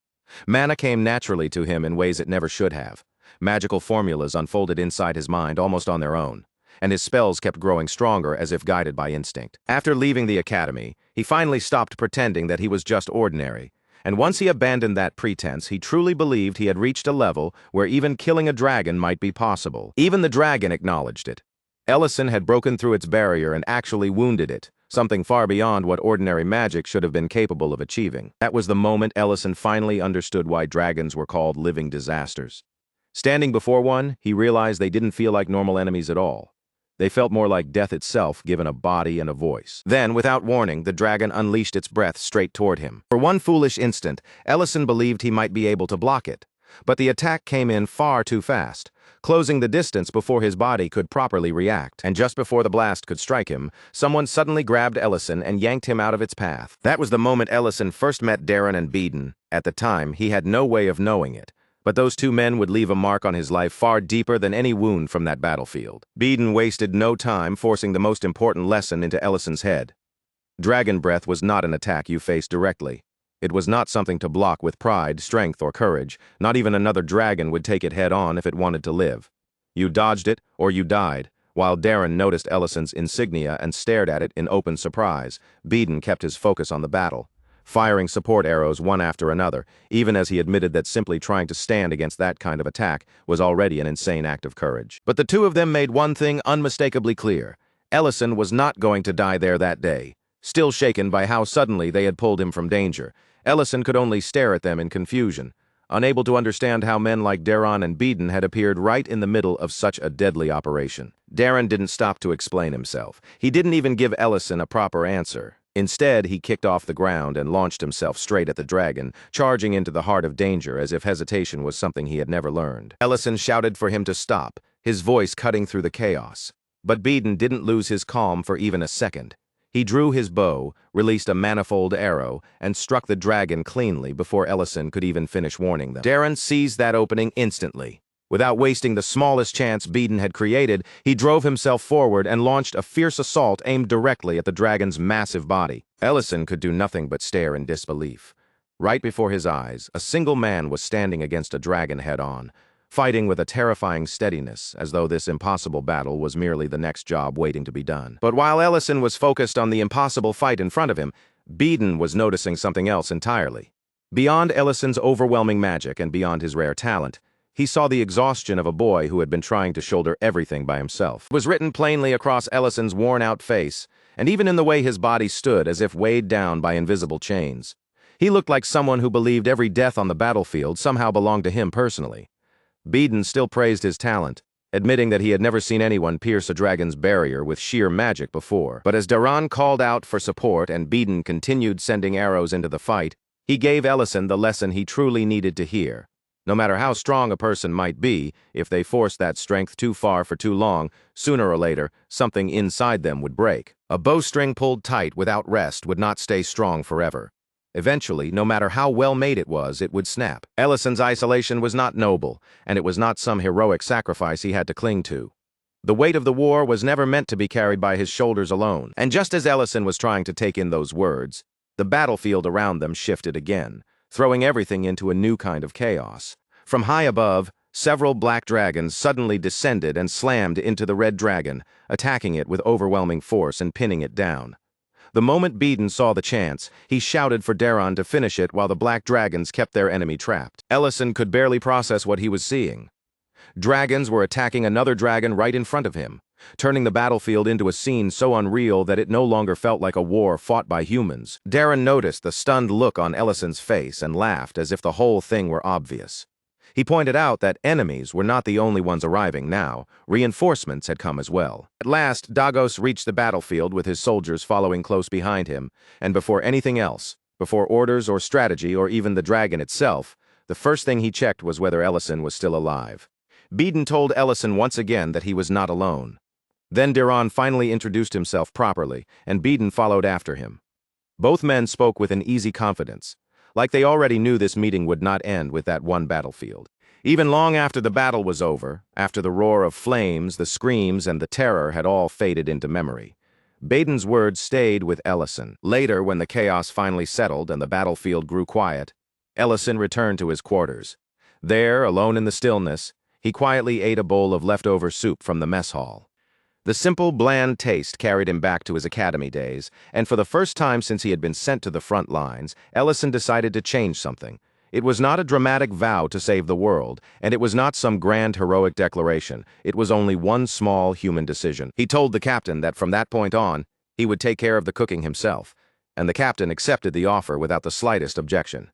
[SPEAKER 1] Mana came naturally to him in ways it never should have. Magical formulas unfolded inside his mind almost on their own, and his spells kept growing stronger as if guided by instinct. After leaving the academy, he finally stopped pretending that he was just ordinary, and once he abandoned that pretense, he truly believed he had reached a level where even killing a dragon might be possible. Even the dragon acknowledged it. Ellison had broken through its barrier and actually wounded it, something far beyond what ordinary magic should have been capable of achieving. That was the moment Ellison finally understood why dragons were called living disasters. Standing before one, he realized they didn't feel like normal enemies at all. They felt more like death itself, given a body and a voice. Then, without warning, the dragon unleashed its breath straight toward him. For one foolish instant, Ellison believed he might be able to block it. But the attack came in far too fast, closing the distance before his body could properly react. And just before the blast could strike him, someone suddenly grabbed Ellison and yanked him out of its path. That was the moment Ellison first met Darren and Beeden. At the time, he had no way of knowing it, but those two men would leave a mark on his life far deeper than any wound from that battlefield. Beeden wasted no time forcing the most important lesson into Ellison's head. Dragon breath was not an attack you faced directly. It was not something to block with pride, strength, or courage. Not even another dragon would take it head-on if it wanted to live. You dodged it, or you died. While Darren noticed Ellison's insignia and stared at it in open surprise, Beeden kept his focus on the battle, firing support arrows one after another, even as he admitted that simply trying to stand against that kind of attack was already an insane act of courage. But the two of them made one thing unmistakably clear. Ellison was not going to die there that day. Still shaken by how suddenly they had pulled him from danger, Ellison could only stare at them in confusion, unable to understand how men like Darren and Beeden had appeared right in the middle of such a deadly operation. Darren didn't stop to explain himself. He didn't even give Ellison a proper answer. Instead, he kicked off the ground and launched himself straight at the dragon, charging into the heart of danger as if hesitation was something he had never learned. Ellison shouted for him to stop, his voice cutting through the chaos. But Beeden didn't lose his calm for even a second. He drew his bow, released a manifold arrow, and struck the dragon cleanly before Ellison could even finish warning them. Darren seized that opening instantly. Without wasting the smallest chance Beeden had created, he drove himself forward and launched a fierce assault aimed directly at the dragon's massive body. Ellison could do nothing but stare in disbelief. Right before his eyes, a single man was standing against a dragon head-on, fighting with a terrifying steadiness, as though this impossible battle was merely the next job waiting to be done. But while Ellison was focused on the impossible fight in front of him, Beeden was noticing something else entirely. Beyond Ellison's overwhelming magic and beyond his rare talent, he saw the exhaustion of a boy who had been trying to shoulder everything by himself. It was written plainly across Ellison's worn-out face, and even in the way his body stood as if weighed down by invisible chains. He looked like someone who believed every death on the battlefield somehow belonged to him personally. Beeden still praised his talent, admitting that he had never seen anyone pierce a dragon's barrier with sheer magic before. But as Darren called out for support and Beeden continued sending arrows into the fight, he gave Ellison the lesson he truly needed to hear. No matter how strong a person might be, if they forced that strength too far for too long, sooner or later, something inside them would break. A bowstring pulled tight without rest would not stay strong forever. Eventually, no matter how well made it would snap. Ellison's isolation was not noble, and it was not some heroic sacrifice he had to cling to. The weight of the war was never meant to be carried by his shoulders alone. And just as Ellison was trying to take in those words, the battlefield around them shifted again, throwing everything into a new kind of chaos. From high above, several black dragons suddenly descended and slammed into the red dragon, attacking it with overwhelming force and pinning it down. The moment Beeden saw the chance, he shouted for Darren to finish it while the black dragons kept their enemy trapped. Ellison could barely process what he was seeing. Dragons were attacking another dragon right in front of him, turning the battlefield into a scene so unreal that it no longer felt like a war fought by humans. Darren noticed the stunned look on Ellison's face and laughed as if the whole thing were obvious. He pointed out that enemies were not the only ones arriving now. Reinforcements had come as well. At last, Dagos reached the battlefield with his soldiers following close behind him, and before anything else, Before orders or strategy or even the dragon itself, the first thing he checked was whether Ellison was still alive. Beeden told Ellison once again that he was not alone. Then Diron finally introduced himself properly, and Beeden followed after him. Both men spoke with an easy confidence, like they already knew this meeting would not end with that one battlefield. Even long after the battle was over, after the roar of flames, the screams, and the terror had all faded into memory, Beeden's words stayed with Ellison. Later, when the chaos finally settled and the battlefield grew quiet, Ellison returned to his quarters. There, alone in the stillness, he quietly ate a bowl of leftover soup from the mess hall. The simple, bland taste carried him back to his academy days, and for the first time since he had been sent to the front lines, Ellison decided to change something. It was not a dramatic vow to save the world, and it was not some grand heroic declaration. It was only one small human decision. He told the captain that from that point on, he would take care of the cooking himself, and the captain accepted the offer without the slightest objection.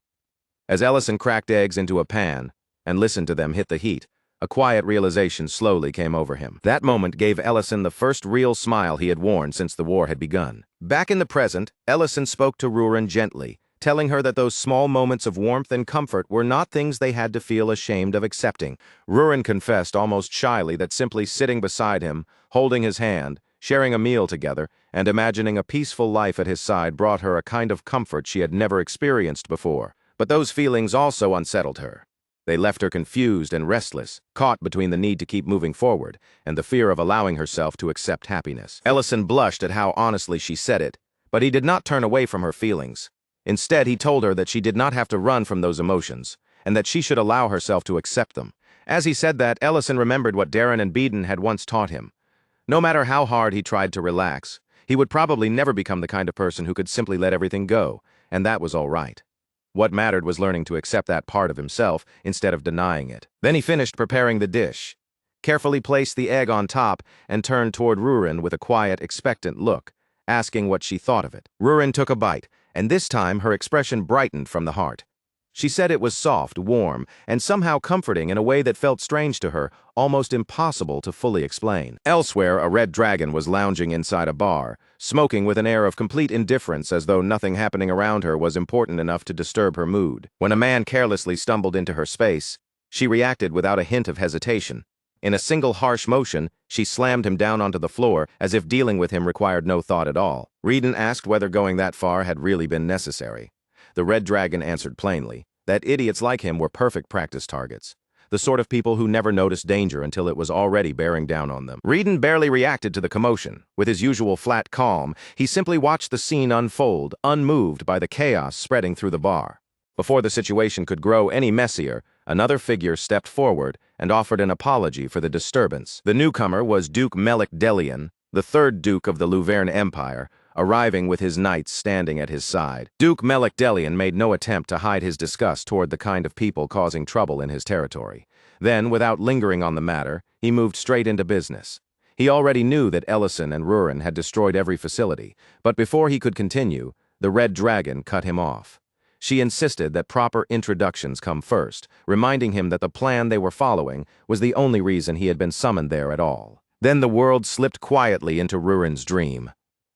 [SPEAKER 1] As Ellison cracked eggs into a pan and listened to them hit the heat, a quiet realization slowly came over him. That moment gave Ellison the first real smile he had worn since the war had begun. Back in the present, Ellison spoke to Rurin gently, telling her that those small moments of warmth and comfort were not things they had to feel ashamed of accepting. Rurin confessed almost shyly that simply sitting beside him, holding his hand, sharing a meal together, and imagining a peaceful life at his side brought her a kind of comfort she had never experienced before. But those feelings also unsettled her. They left her confused and restless, caught between the need to keep moving forward and the fear of allowing herself to accept happiness. Ellison blushed at how honestly she said it, but he did not turn away from her feelings. Instead, he told her that she did not have to run from those emotions, and that she should allow herself to accept them. As he said that, Ellison remembered what Darren and Beeden had once taught him. No matter how hard he tried to relax, he would probably never become the kind of person who could simply let everything go, and that was all right. What mattered was learning to accept that part of himself instead of denying it. Then he finished preparing the dish, carefully placed the egg on top, and turned toward Rurin with a quiet, expectant look, asking what she thought of it. Rurin took a bite, and this time her expression brightened from the heart. She said it was soft, warm, and somehow comforting in a way that felt strange to her, almost impossible to fully explain. Elsewhere, a red dragon was lounging inside a bar, smoking with an air of complete indifference as though nothing happening around her was important enough to disturb her mood. When a man carelessly stumbled into her space, she reacted without a hint of hesitation. In a single harsh motion, she slammed him down onto the floor as if dealing with him required no thought at all. Reeden asked whether going that far had really been necessary. The red dragon answered plainly that idiots like him were perfect practice targets, the sort of people who never noticed danger until it was already bearing down on them. Reeden barely reacted to the commotion. With his usual flat calm, he simply watched the scene unfold, unmoved by the chaos spreading through the bar. Before the situation could grow any messier, another figure stepped forward and offered an apology for the disturbance. The newcomer was Duke Melek Delian, the third Duke of the Luverne Empire, arriving with his knights standing at his side. Duke Melek Delian made no attempt to hide his disgust toward the kind of people causing trouble in his territory. Then, without lingering on the matter, he moved straight into business. He already knew that Ellison and Rurin had destroyed every facility, but before he could continue, the red dragon cut him off. She insisted that proper introductions come first, reminding him that the plan they were following was the only reason he had been summoned there at all. Then the world slipped quietly into Rurin's dream.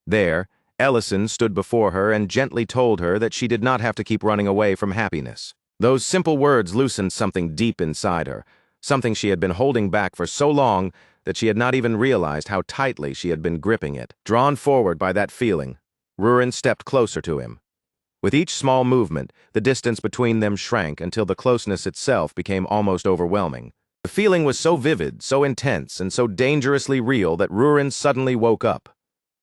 [SPEAKER 1] There, Ellison stood before her and gently told her that she did not have to keep running away from happiness. Those simple words loosened something deep inside her, something she had been holding back for so long that she had not even realized how tightly she had been gripping it. Drawn forward by that feeling, Rurin stepped closer to him. With each small movement, the distance between them shrank until the closeness itself became almost overwhelming. The feeling was so vivid, so intense, and so dangerously real that Rurin suddenly woke up.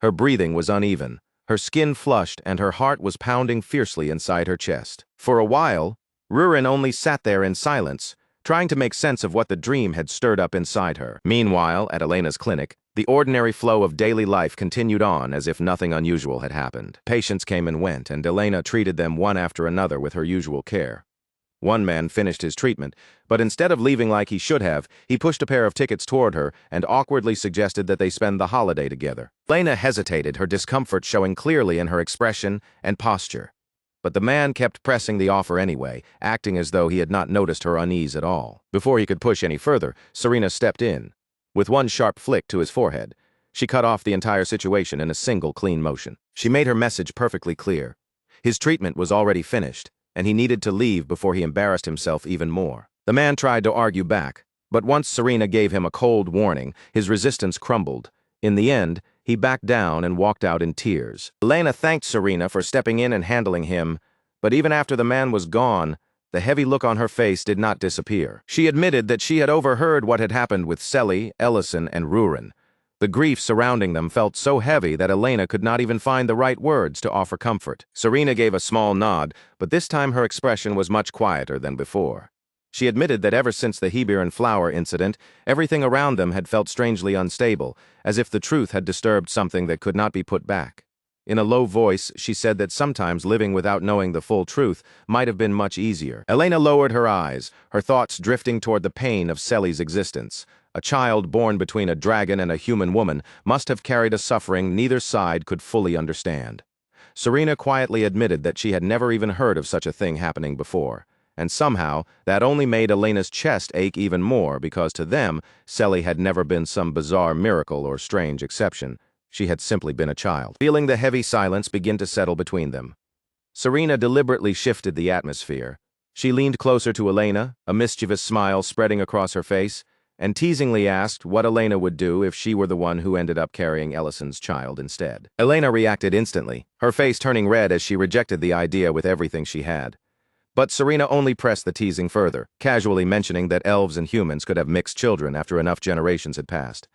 [SPEAKER 1] Her breathing was uneven, her skin flushed, and her heart was pounding fiercely inside her chest. For a while, Rurin only sat there in silence, trying to make sense of what the dream had stirred up inside her. Meanwhile, at Elena's clinic, the ordinary flow of daily life continued on as if nothing unusual had happened. Patients came and went, and Elena treated them one after another with her usual care. One man finished his treatment, but instead of leaving like he should have, he pushed a pair of tickets toward her and awkwardly suggested that they spend the holiday together. Elena hesitated, her discomfort showing clearly in her expression and posture. But the man kept pressing the offer anyway, acting as though he had not noticed her unease at all. Before he could push any further, Serena stepped in. With one sharp flick to his forehead, she cut off the entire situation in a single clean motion. She made her message perfectly clear. His treatment was already finished, and he needed to leave before he embarrassed himself even more. The man tried to argue back, but once Serena gave him a cold warning, his resistance crumbled. In the end, he backed down and walked out in tears. Elena thanked Serena for stepping in and handling him, but even after the man was gone, the heavy look on her face did not disappear. She admitted that she had overheard what had happened with Selly, Ellison, and Ruren. The grief surrounding them felt so heavy that Elena could not even find the right words to offer comfort. Serena gave a small nod, but this time her expression was much quieter than before. She admitted that ever since the Hebrew and flower incident, everything around them had felt strangely unstable, as if the truth had disturbed something that could not be put back. In a low voice, she said that sometimes living without knowing the full truth might have been much easier. Elena lowered her eyes, her thoughts drifting toward the pain of Selly's existence. A child born between a dragon and a human woman must have carried a suffering neither side could fully understand. Serena quietly admitted that she had never even heard of such a thing happening before. And somehow, that only made Elena's chest ache even more because to them, Selly had never been some bizarre miracle or strange exception. She had simply been a child. Feeling the heavy silence begin to settle between them, Serena deliberately shifted the atmosphere. She leaned closer to Elena, a mischievous smile spreading across her face, and teasingly asked what Elena would do if she were the one who ended up carrying Ellison's child instead. Elena reacted instantly, her face turning red as she rejected the idea with everything she had. But Serena only pressed the teasing further, casually mentioning that elves and humans could have mixed children after enough generations had passed.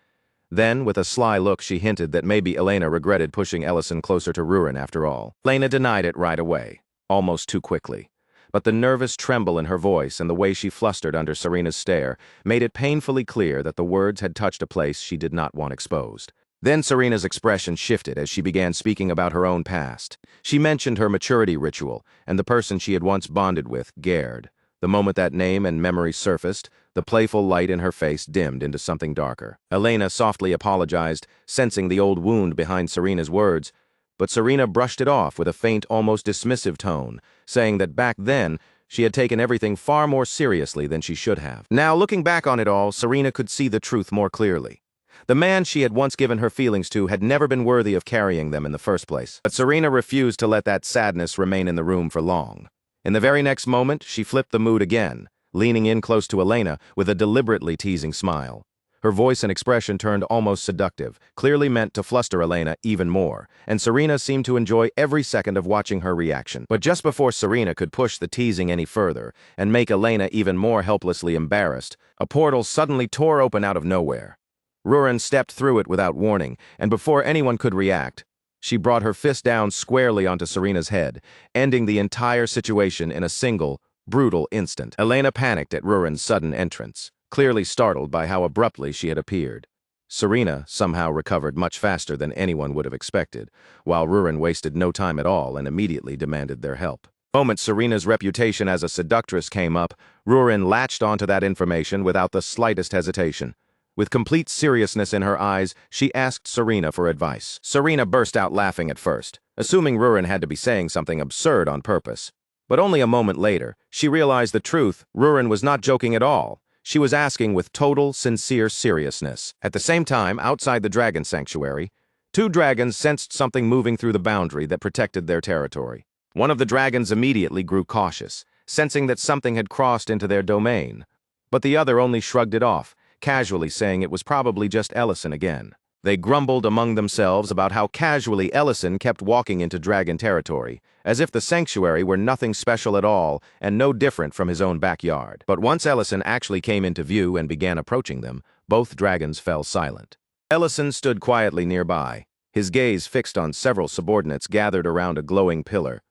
[SPEAKER 1] Then, with a sly look, she hinted that maybe Elena regretted pushing Ellison closer to Ruren after all. Elena denied it right away, almost too quickly. But the nervous tremble in her voice and the way she flustered under Serena's stare made it painfully clear that the words had touched a place she did not want exposed. Then Serena's expression shifted as she began speaking about her own past. She mentioned her maturity ritual and the person she had once bonded with, Gerd. The moment that name and memory surfaced, the playful light in her face dimmed into something darker. Elena softly apologized, sensing the old wound behind Serena's words, but Serena brushed it off with a faint, almost dismissive tone, saying that back then, she had taken everything far more seriously than she should have. Now, looking back on it all, Serena could see the truth more clearly. The man she had once given her feelings to had never been worthy of carrying them in the first place. But Serena refused to let that sadness remain in the room for long. In the very next moment, she flipped the mood again, leaning in close to Elena with a deliberately teasing smile. Her voice and expression turned almost seductive, clearly meant to fluster Elena even more, and Serena seemed to enjoy every second of watching her reaction. But just before Serena could push the teasing any further and make Elena even more helplessly embarrassed, a portal suddenly tore open out of nowhere. Ruren stepped through it without warning, and before anyone could react, she brought her fist down squarely onto Serena's head, ending the entire situation in a single, brutal instant. Elena panicked at Ruren's sudden entrance, clearly startled by how abruptly she had appeared. Serena somehow recovered much faster than anyone would have expected, while Ruren wasted no time at all and immediately demanded their help. The moment Serena's reputation as a seductress came up, Ruren latched onto that information without the slightest hesitation. With complete seriousness in her eyes, she asked Serena for advice. Serena burst out laughing at first, assuming Ruren had to be saying something absurd on purpose. But only a moment later, she realized the truth. Ruren was not joking at all. She was asking with total, sincere seriousness. At the same time, outside the dragon sanctuary, two dragons sensed something moving through the boundary that protected their territory. One of the dragons immediately grew cautious, sensing that something had crossed into their domain. But the other only shrugged it off, casually saying it was probably just Ellison again. They grumbled among themselves about how casually Ellison kept walking into dragon territory, as if the sanctuary were nothing special at all and no different from his own backyard. But once Ellison actually came into view and began approaching them, both dragons fell silent. Ellison stood quietly nearby, his gaze fixed on several subordinates gathered around a glowing pillar.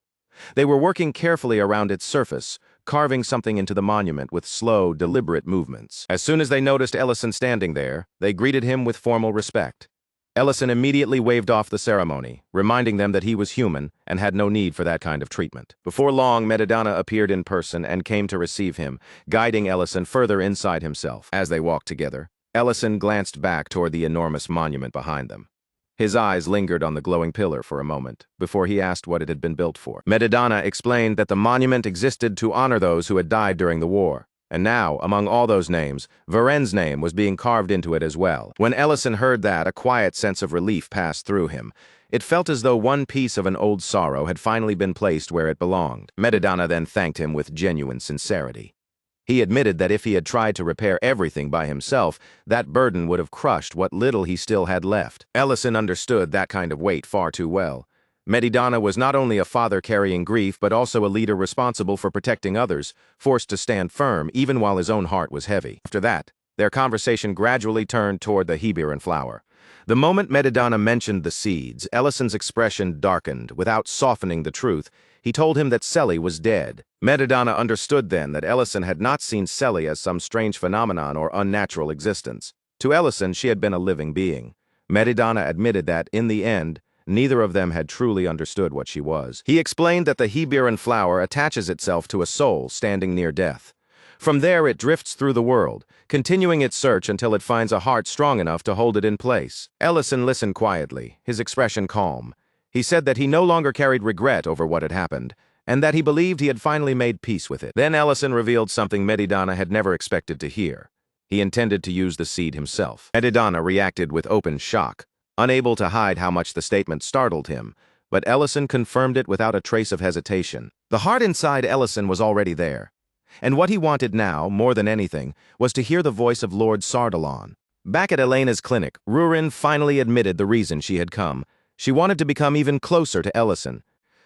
[SPEAKER 1] They were working carefully around its surface, carving something into the monument with slow, deliberate movements. As soon as they noticed Ellison standing there, they greeted him with formal respect. Ellison immediately waved off the ceremony, reminding them that he was human and had no need for that kind of treatment. Before long, Madamada appeared in person and came to receive him, guiding Ellison further inside himself. As they walked together, Ellison glanced back toward the enormous monument behind them. His eyes lingered on the glowing pillar for a moment, before he asked what it had been built for. Madamada explained that the monument existed to honor those who had died during the war, And now, among all those names, Varen's name was being carved into it as well. When Ellison heard that, a quiet sense of relief passed through him. It felt as though one piece of an old sorrow had finally been placed where it belonged. Madamada then thanked him with genuine sincerity. He admitted that if he had tried to repair everything by himself, that burden would have crushed what little he still had left. Ellison understood that kind of weight far too well. Medidana was not only a father carrying grief, but also a leader responsible for protecting others, forced to stand firm even while his own heart was heavy. After that, their conversation gradually turned toward the Hebiran flower. The moment Medidana mentioned the seeds, Ellison's expression darkened. Without softening the truth, he told him that Selly was dead. Medidana understood then that Ellison had not seen Selly as some strange phenomenon or unnatural existence. To Ellison, she had been a living being. Medidana admitted that, in the end, neither of them had truly understood what she was. He explained that the Hebiran flower attaches itself to a soul standing near death. From there it drifts through the world, continuing its search until it finds a heart strong enough to hold it in place. Ellison listened quietly, his expression calm. He said that he no longer carried regret over what had happened, and that he believed he had finally made peace with it. Then Ellison revealed something Medidana had never expected to hear. He intended to use the seed himself. Medidana reacted with open shock, unable to hide how much the statement startled him, but Ellison confirmed it without a trace of hesitation. The heart inside Ellison was already there, and what he wanted now, more than anything, was to hear the voice of Lord Sardalon. Back at Elena's clinic, Rurin finally admitted the reason she had come. She wanted to become even closer to Ellison.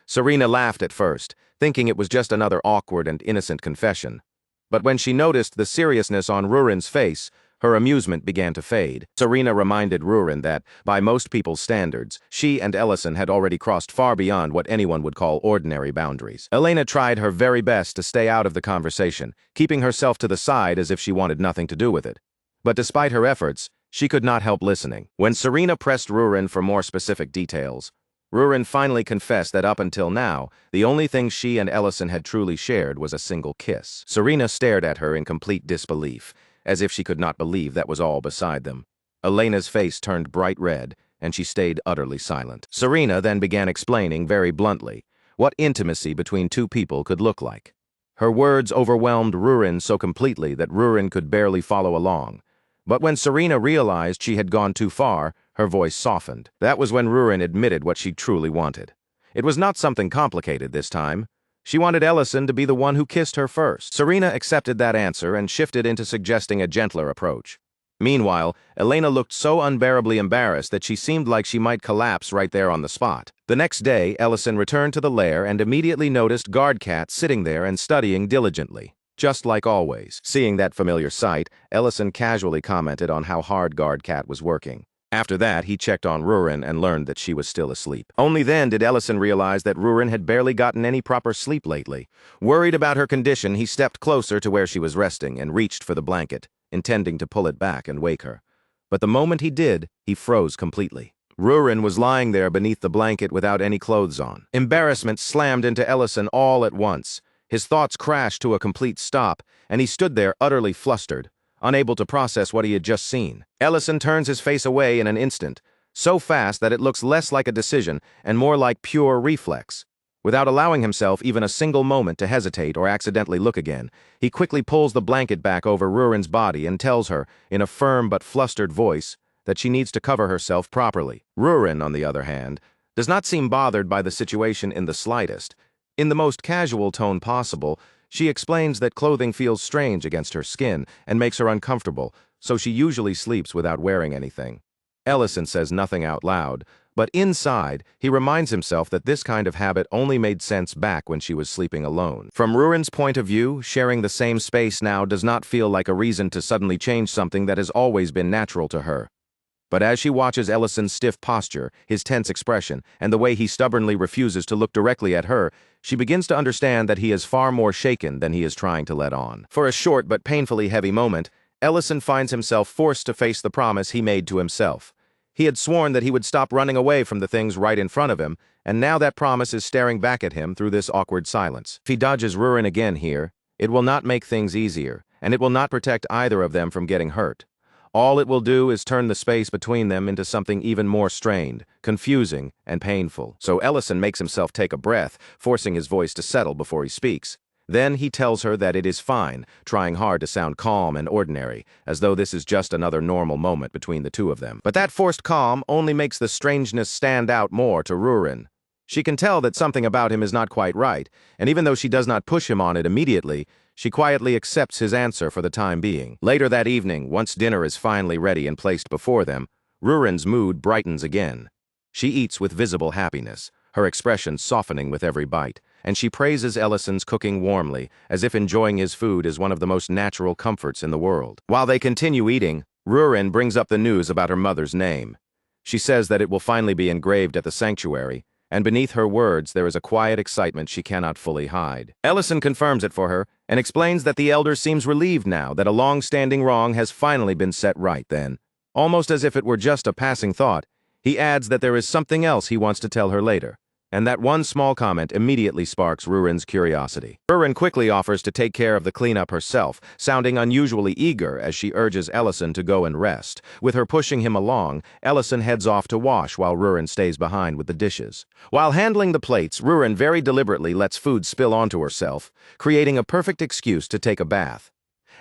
[SPEAKER 1] Serena laughed at first, thinking it was just another awkward and innocent confession. But when she noticed the seriousness on Rurin's face, her amusement began to fade. Serena reminded Rurin that, by most people's standards, she and Ellison had already crossed far beyond what anyone would call ordinary boundaries. Elena tried her very best to stay out of the conversation, keeping herself to the side as if she wanted nothing to do with it. But despite her efforts, she could not help listening. When Serena pressed Rurin for more specific details, Rurin finally confessed that up until now, the only thing she and Ellison had truly shared was a single kiss. Serena stared at her in complete disbelief, as if she could not believe that was all beside them. Elena's face turned bright red, and she stayed utterly silent. Serena then began explaining very bluntly what intimacy between two people could look like. Her words overwhelmed Rurin so completely that Rurin could barely follow along. But when Serena realized she had gone too far, her voice softened. That was when Rurin admitted what she truly wanted. It was not something complicated this time. She wanted Ellison to be the one who kissed her first. Serena accepted that answer and shifted into suggesting a gentler approach. Meanwhile, Elena looked so unbearably embarrassed that she seemed like she might collapse right there on the spot. The next day, Ellison returned to the lair and immediately noticed Guardcat sitting there and studying diligently, just like always. Seeing that familiar sight, Ellison casually commented on how hard Guardcat was working. After that, he checked on Rurin and learned that she was still asleep. Only then did Ellison realize that Rurin had barely gotten any proper sleep lately. Worried about her condition, he stepped closer to where she was resting and reached for the blanket, intending to pull it back and wake her. But the moment he did, he froze completely. Rurin was lying there beneath the blanket without any clothes on. Embarrassment slammed into Ellison all at once. His thoughts crashed to a complete stop, and he stood there utterly flustered, unable to process what he had just seen. Ellison turns his face away in an instant, so fast that it looks less like a decision and more like pure reflex. Without allowing himself even a single moment to hesitate or accidentally look again, he quickly pulls the blanket back over Rurin's body and tells her, in a firm but flustered voice, that she needs to cover herself properly. Rurin, on the other hand, does not seem bothered by the situation in the slightest. In the most casual tone possible, she explains that clothing feels strange against her skin and makes her uncomfortable, so she usually sleeps without wearing anything. Ellison says nothing out loud, but inside, he reminds himself that this kind of habit only made sense back when she was sleeping alone. From Rurin's point of view, sharing the same space now does not feel like a reason to suddenly change something that has always been natural to her. But as she watches Ellison's stiff posture, his tense expression, and the way he stubbornly refuses to look directly at her, she begins to understand that he is far more shaken than he is trying to let on. For a short but painfully heavy moment, Ellison finds himself forced to face the promise he made to himself. He had sworn that he would stop running away from the things right in front of him, and now that promise is staring back at him through this awkward silence. If he dodges Rurin again here, it will not make things easier, and it will not protect either of them from getting hurt. All it will do is turn the space between them into something even more strained, confusing, and painful. So Ellison makes himself take a breath, forcing his voice to settle before he speaks. Then he tells her that it is fine, trying hard to sound calm and ordinary, as though this is just another normal moment between the two of them. But that forced calm only makes the strangeness stand out more to Rurin. She can tell that something about him is not quite right, and even though she does not push him on it immediately, she quietly accepts his answer for the time being. Later that evening, once dinner is finally ready and placed before them, Rurin's mood brightens again. She eats with visible happiness, her expression softening with every bite, and she praises Ellison's cooking warmly, as if enjoying his food is one of the most natural comforts in the world. While they continue eating, Rurin brings up the news about her mother's name. She says that it will finally be engraved at the sanctuary, and beneath her words there is a quiet excitement she cannot fully hide. Ellison confirms it for her, and explains that the elder seems relieved now that a long-standing wrong has finally been set right then. Almost as if it were just a passing thought, he adds that there is something else he wants to tell her later, and that one small comment immediately sparks Rurin's curiosity. Rurin quickly offers to take care of the cleanup herself, sounding unusually eager as she urges Ellison to go and rest. With her pushing him along, Ellison heads off to wash while Rurin stays behind with the dishes. While handling the plates, Rurin very deliberately lets food spill onto herself, creating a perfect excuse to take a bath.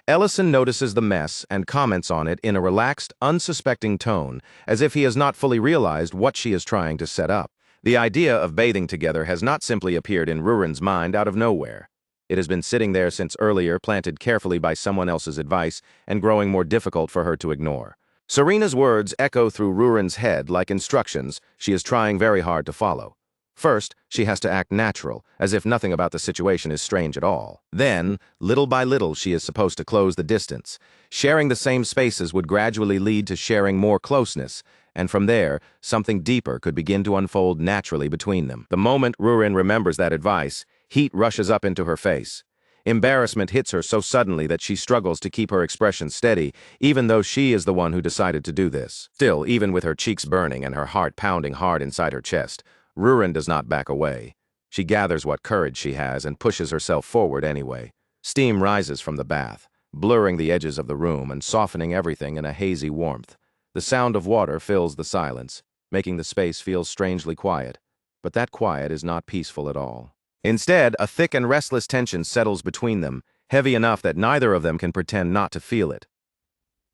[SPEAKER 1] Ellison notices the mess and comments on it in a relaxed, unsuspecting tone, as if he has not fully realized what she is trying to set up. The idea of bathing together has not simply appeared in Rurin's mind out of nowhere. It has been sitting there since earlier, planted carefully by someone else's advice, and growing more difficult for her to ignore. Serena's words echo through Rurin's head like instructions she is trying very hard to follow. First, she has to act natural, as if nothing about the situation is strange at all. Then, little by little, she is supposed to close the distance. Sharing the same spaces would gradually lead to sharing more closeness, and from there, something deeper could begin to unfold naturally between them. The moment Rurin remembers that advice, heat rushes up into her face. Embarrassment hits her so suddenly that she struggles to keep her expression steady, even though she is the one who decided to do this. Still, even with her cheeks burning and her heart pounding hard inside her chest, Rurin does not back away. She gathers what courage she has and pushes herself forward anyway. Steam rises from the bath, blurring the edges of the room and softening everything in a hazy warmth. The sound of water fills the silence, making the space feel strangely quiet. But that quiet is not peaceful at all. Instead, a thick and restless tension settles between them, heavy enough that neither of them can pretend not to feel it.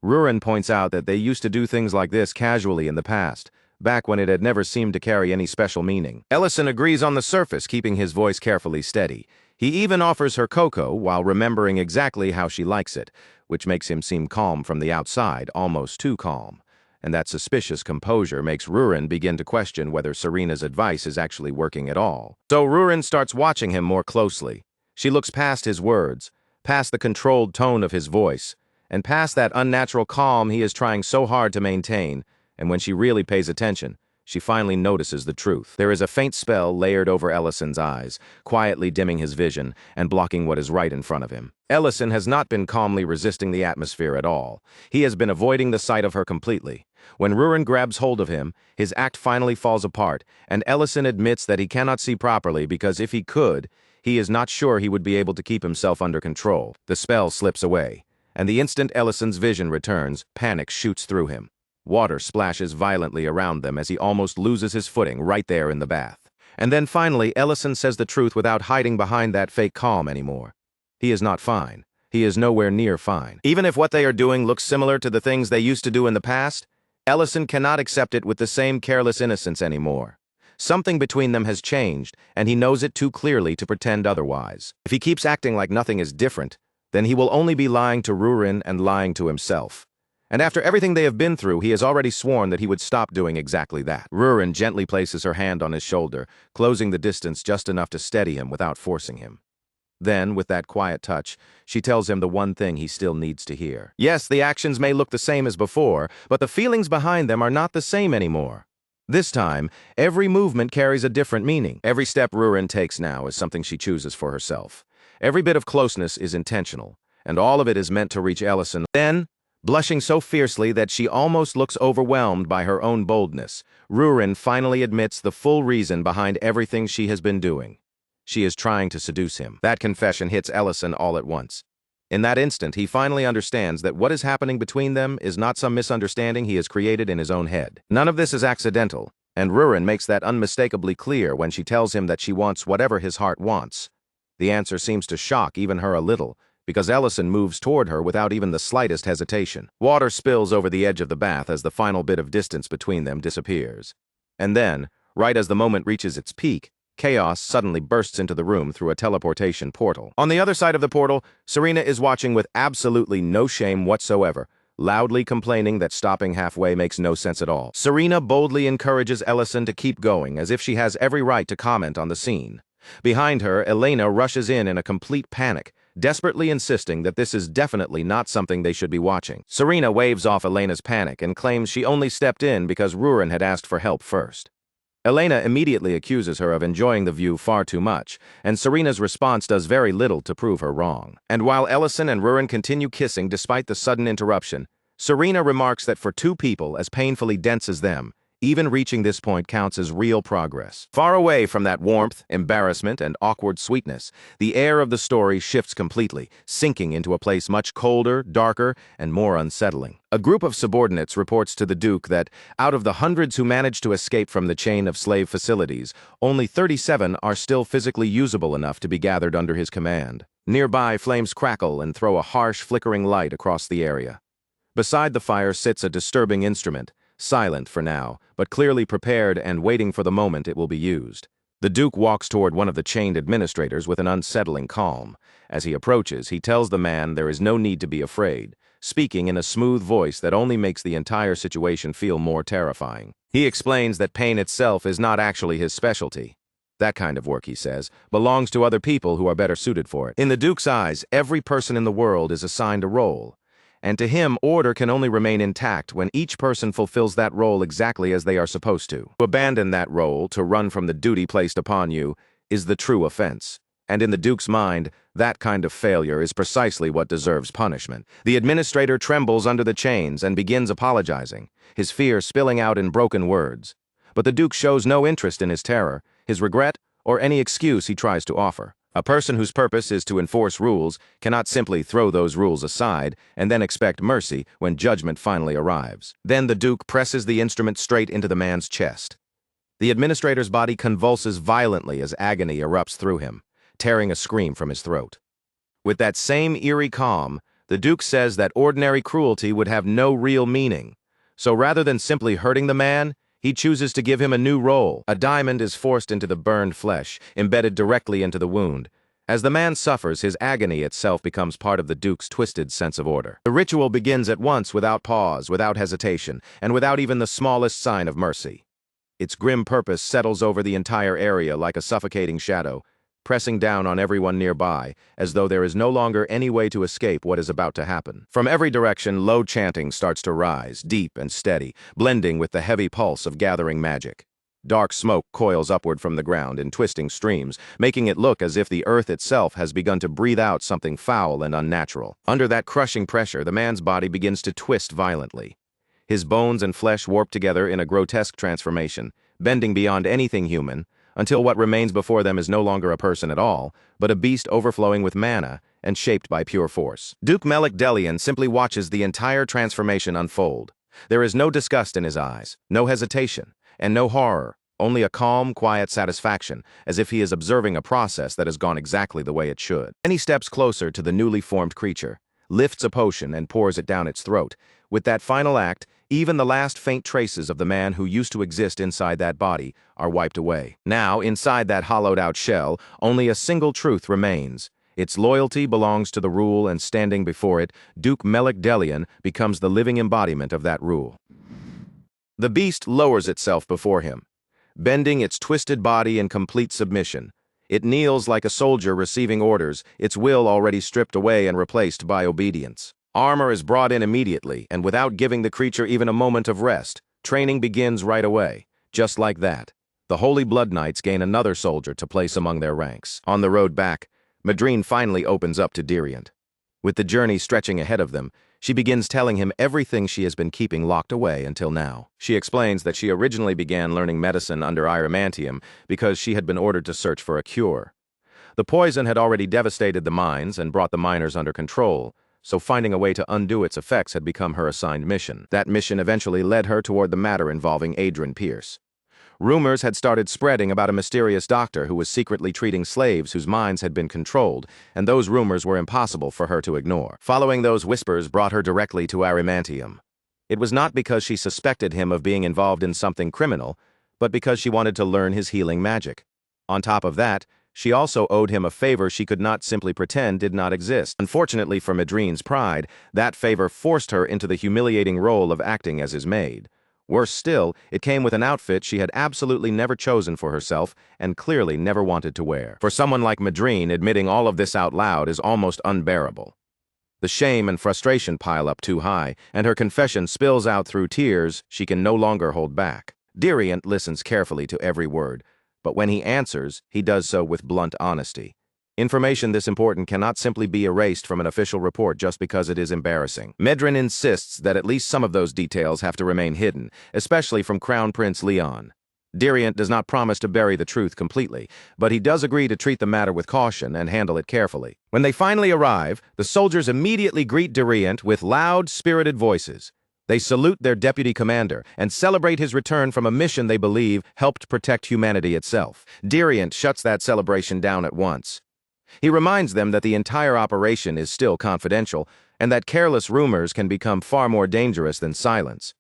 [SPEAKER 1] Rurin points out that they used to do things like this casually in the past, back when it had never seemed to carry any special meaning. Ellison agrees on the surface, keeping his voice carefully steady. He even offers her cocoa while remembering exactly how she likes it, which makes him seem calm from the outside, almost too calm. And that suspicious composure makes Rurin begin to question whether Serena's advice is actually working at all. So Rurin starts watching him more closely. She looks past his words, past the controlled tone of his voice, and past that unnatural calm he is trying so hard to maintain, and when she really pays attention, she finally notices the truth. There is a faint spell layered over Ellison's eyes, quietly dimming his vision and blocking what is right in front of him. Ellison has not been calmly resisting the atmosphere at all. He has been avoiding the sight of her completely. When Rurin grabs hold of him, his act finally falls apart, and Ellison admits that he cannot see properly because if he could, he is not sure he would be able to keep himself under control. The spell slips away, and the instant Ellison's vision returns, panic shoots through him. Water splashes violently around them as he almost loses his footing right there in the bath. And then finally, Ellison says the truth without hiding behind that fake calm anymore. He is not fine. He is nowhere near fine. Even if what they are doing looks similar to the things they used to do in the past, Ellison cannot accept it with the same careless innocence anymore. Something between them has changed, and he knows it too clearly to pretend otherwise. If he keeps acting like nothing is different, then he will only be lying to Rurin and lying to himself. And after everything they have been through, he has already sworn that he would stop doing exactly that. Rurin gently places her hand on his shoulder, closing the distance just enough to steady him without forcing him. Then, with that quiet touch, she tells him the one thing he still needs to hear. Yes, the actions may look the same as before, but the feelings behind them are not the same anymore. This time, every movement carries a different meaning. Every step Rurin takes now is something she chooses for herself. Every bit of closeness is intentional, and all of it is meant to reach Ellison. Then, blushing so fiercely that she almost looks overwhelmed by her own boldness, Rurin finally admits the full reason behind everything she has been doing. She is trying to seduce him. That confession hits Ellison all at once. In that instant, he finally understands that what is happening between them is not some misunderstanding he has created in his own head. None of this is accidental, and Rurin makes that unmistakably clear when she tells him that she wants whatever his heart wants. The answer seems to shock even her a little, because Ellison moves toward her without even the slightest hesitation. Water spills over the edge of the bath as the final bit of distance between them disappears. And then, right as the moment reaches its peak, chaos suddenly bursts into the room through a teleportation portal. On the other side of the portal, Serena is watching with absolutely no shame whatsoever, loudly complaining that stopping halfway makes no sense at all. Serena boldly encourages Ellison to keep going, as if she has every right to comment on the scene. Behind her, Elena rushes in a complete panic, desperately insisting that this is definitely not something they should be watching. Serena waves off Elena's panic and claims she only stepped in because Ruren had asked for help first. Elena immediately accuses her of enjoying the view far too much, and Serena's response does very little to prove her wrong. And while Ellison and Ruren continue kissing despite the sudden interruption, Serena remarks that for two people as painfully dense as them, even reaching this point counts as real progress. Far away from that warmth, embarrassment, and awkward sweetness, the air of the story shifts completely, sinking into a place much colder, darker, and more unsettling. A group of subordinates reports to the Duke that, out of the hundreds who managed to escape from the chain of slave facilities, only 37 are still physically usable enough to be gathered under his command. Nearby, flames crackle and throw a harsh, flickering light across the area. Beside the fire sits a disturbing instrument, silent for now, but clearly prepared and waiting for the moment it will be used. The Duke walks toward one of the chained administrators with an unsettling calm. As he approaches, he tells the man there is no need to be afraid, speaking in a smooth voice that only makes the entire situation feel more terrifying. He explains that pain itself is not actually his specialty. That kind of work, he says, belongs to other people who are better suited for it. In the Duke's eyes, every person in the world is assigned a role, and to him, order can only remain intact when each person fulfills that role exactly as they are supposed to. To abandon that role, to run from the duty placed upon you, is the true offense. And in the Duke's mind, that kind of failure is precisely what deserves punishment. The administrator trembles under the chains and begins apologizing, his fear spilling out in broken words. But the Duke shows no interest in his terror, his regret, or any excuse he tries to offer. A person whose purpose is to enforce rules cannot simply throw those rules aside and then expect mercy when judgment finally arrives. Then the Duke presses the instrument straight into the man's chest. The administrator's body convulses violently as agony erupts through him, tearing a scream from his throat. With that same eerie calm, the Duke says that ordinary cruelty would have no real meaning. So rather than simply hurting the man, he chooses to give him a new role. A diamond is forced into the burned flesh, embedded directly into the wound. As the man suffers, his agony itself becomes part of the Duke's twisted sense of order. The ritual begins at once, without pause, without hesitation, and without even the smallest sign of mercy. Its grim purpose settles over the entire area like a suffocating shadow, pressing down on everyone nearby, as though there is no longer any way to escape what is about to happen. From every direction, low chanting starts to rise, deep and steady, blending with the heavy pulse of gathering magic. Dark smoke coils upward from the ground in twisting streams, making it look as if the earth itself has begun to breathe out something foul and unnatural. Under that crushing pressure, the man's body begins to twist violently. His bones and flesh warp together in a grotesque transformation, bending beyond anything human, until what remains before them is no longer a person at all, but a beast overflowing with mana and shaped by pure force. Duke Melek-Delian simply watches the entire transformation unfold. There is no disgust in his eyes, no hesitation, and no horror, only a calm, quiet satisfaction, as if he is observing a process that has gone exactly the way it should. Then he steps closer to the newly formed creature, lifts a potion and pours it down its throat. With that final act, even the last faint traces of the man who used to exist inside that body are wiped away. Now, inside that hollowed-out shell, only a single truth remains. Its loyalty belongs to the rule, and standing before it, Duke Melek-Delian becomes the living embodiment of that rule. The beast lowers itself before him, bending its twisted body in complete submission. It kneels like a soldier receiving orders, its will already stripped away and replaced by obedience. Armor is brought in immediately, and without giving the creature even a moment of rest, training begins right away. Just like that, the Holy Blood Knights gain another soldier to place among their ranks. On the road back, Madrine finally opens up to Diriant. With the journey stretching ahead of them, she begins telling him everything she has been keeping locked away until now. She explains that she originally began learning medicine under Iramantium because she had been ordered to search for a cure. The poison had already devastated the mines and brought the miners under control, so finding a way to undo its effects had become her assigned mission. That mission eventually led her toward the matter involving Adrian Pierce. Rumors had started spreading about a mysterious doctor who was secretly treating slaves whose minds had been controlled, and those rumors were impossible for her to ignore. Following those whispers brought her directly to Arimantium. It was not because she suspected him of being involved in something criminal, but because she wanted to learn his healing magic. On top of that, she also owed him a favor she could not simply pretend did not exist. Unfortunately for Madrine's pride, that favor forced her into the humiliating role of acting as his maid. Worse still, it came with an outfit she had absolutely never chosen for herself and clearly never wanted to wear. For someone like Madrine, admitting all of this out loud is almost unbearable. The shame and frustration pile up too high, and her confession spills out through tears she can no longer hold back. Diriant listens carefully to every word, but when he answers, he does so with blunt honesty. Information this important cannot simply be erased from an official report just because it is embarrassing. Medrin insists that at least some of those details have to remain hidden, especially from Crown Prince Leon. Diriant does not promise to bury the truth completely, but he does agree to treat the matter with caution and handle it carefully. When they finally arrive, the soldiers immediately greet Diriant with loud, spirited voices. They salute their deputy commander and celebrate his return from a mission they believe helped protect humanity itself. Diriant shuts that celebration down at once. He reminds them that the entire operation is still confidential and that careless rumors can become far more dangerous than silence.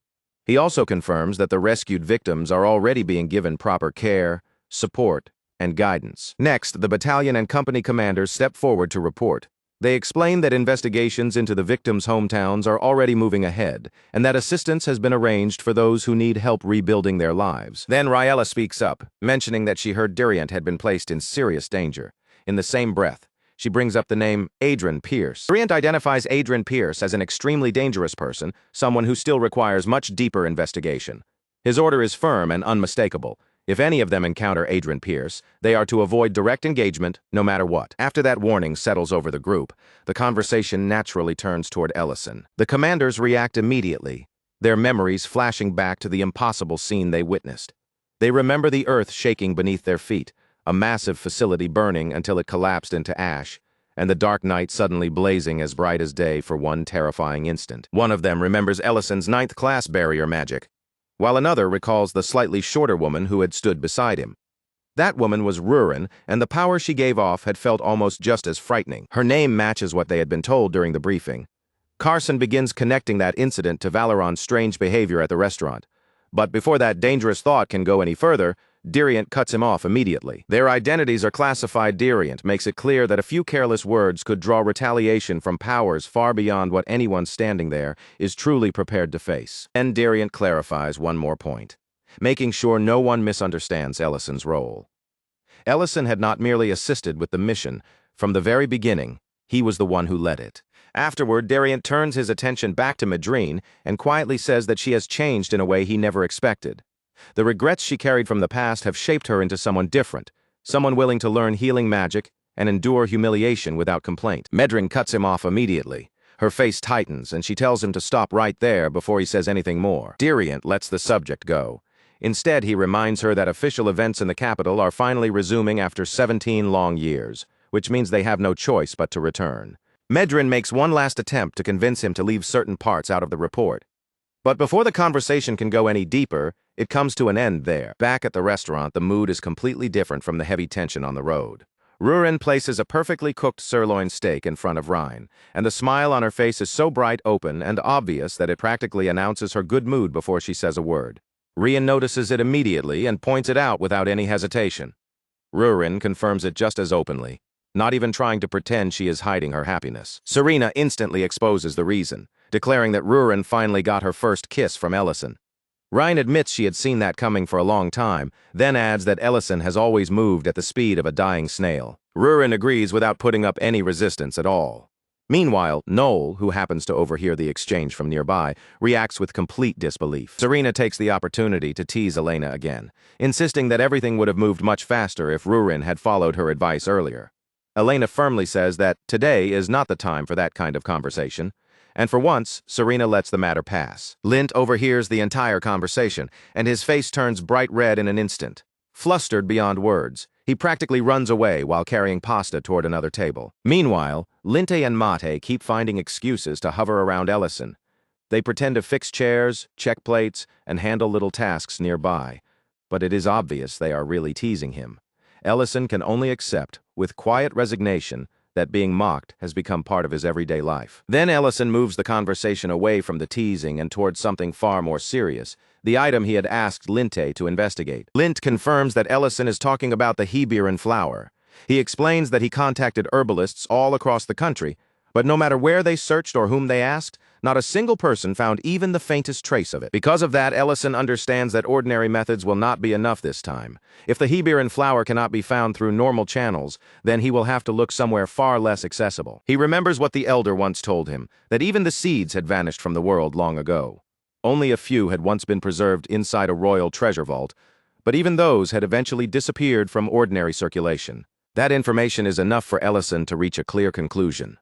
[SPEAKER 1] He also confirms that the rescued victims are already being given proper care, support, and guidance. Next, the battalion and company commanders step forward to report. They explain that investigations into the victims' hometowns are already moving ahead, and that assistance has been arranged for those who need help rebuilding their lives. Then Raella speaks up, mentioning that she heard Diriant had been placed in serious danger. In the same breath, she brings up the name Adrian Pierce. Diriant identifies Adrian Pierce as an extremely dangerous person, someone who still requires much deeper investigation. His order is firm and unmistakable. If any of them encounter Adrian Pierce, they are to avoid direct engagement, no matter what. After that warning settles over the group, the conversation naturally turns toward Ellison. The commanders react immediately, their memories flashing back to the impossible scene they witnessed. They remember the earth shaking beneath their feet, a massive facility burning until it collapsed into ash, and the dark night suddenly blazing as bright as day for one terrifying instant. One of them remembers Ellison's 9th class barrier magic, while another recalls the slightly shorter woman who had stood beside him. That woman was Rurin, and the power she gave off had felt almost just as frightening. Her name matches what they had been told during the briefing. Carson begins connecting that incident to Valeron's strange behavior at the restaurant. But before that dangerous thought can go any further, Diriant cuts him off immediately. Their identities are classified. Diriant makes it clear that a few careless words could draw retaliation from powers far beyond what anyone standing there is truly prepared to face. And Diriant clarifies one more point, making sure no one misunderstands Ellison's role. Ellison had not merely assisted with the mission. From the very beginning, he was the one who led it. Afterward, Diriant turns his attention back to Madrine and quietly says that she has changed in a way he never expected. The regrets she carried from the past have shaped her into someone different, someone willing to learn healing magic and endure humiliation without complaint. Medrin cuts him off immediately. Her face tightens, and she tells him to stop right there before he says anything more. Diriant lets the subject go. Instead, he reminds her that official events in the capital are finally resuming after 17 long years, which means they have no choice but to return. Medrin makes one last attempt to convince him to leave certain parts out of the report. But before the conversation can go any deeper, it comes to an end there. Back at the restaurant, the mood is completely different from the heavy tension on the road. Rurin places a perfectly cooked sirloin steak in front of Rhine, and the smile on her face is so bright, open, and obvious that it practically announces her good mood before she says a word. Rian notices it immediately and points it out without any hesitation. Rurin confirms it just as openly, not even trying to pretend she is hiding her happiness. Serena instantly exposes the reason, declaring that Rurin finally got her first kiss from Ellison. Rhine admits she had seen that coming for a long time, then adds that Ellison has always moved at the speed of a dying snail. Rurin agrees without putting up any resistance at all. Meanwhile, Noel, who happens to overhear the exchange from nearby, reacts with complete disbelief. Serena takes the opportunity to tease Elena again, insisting that everything would have moved much faster if Rurin had followed her advice earlier. Elena firmly says that today is not the time for that kind of conversation, and for once, Serena lets the matter pass. Lint overhears the entire conversation, and his face turns bright red in an instant. Flustered beyond words, he practically runs away while carrying pasta toward another table. Meanwhile, Linte and Mate keep finding excuses to hover around Ellison. They pretend to fix chairs, check plates, and handle little tasks nearby. but it is obvious they are really teasing him. Ellison can only accept, with quiet resignation, that being mocked has become part of his everyday life. Then Ellison moves the conversation away from the teasing and towards something far more serious, the item he had asked Linte to investigate. Lint confirms that Ellison is talking about the Hebiran flower. He explains that he contacted herbalists all across the country, but no matter where they searched or whom they asked, not a single person found even the faintest trace of it. Because of that, Ellison understands that ordinary methods will not be enough this time. If the Hebiran flower cannot be found through normal channels, then he will have to look somewhere far less accessible. He remembers what the elder once told him, that even the seeds had vanished from the world long ago. Only a few had once been preserved inside a royal treasure vault, but even those had eventually disappeared from ordinary circulation. That information is enough for Ellison to reach a clear conclusion.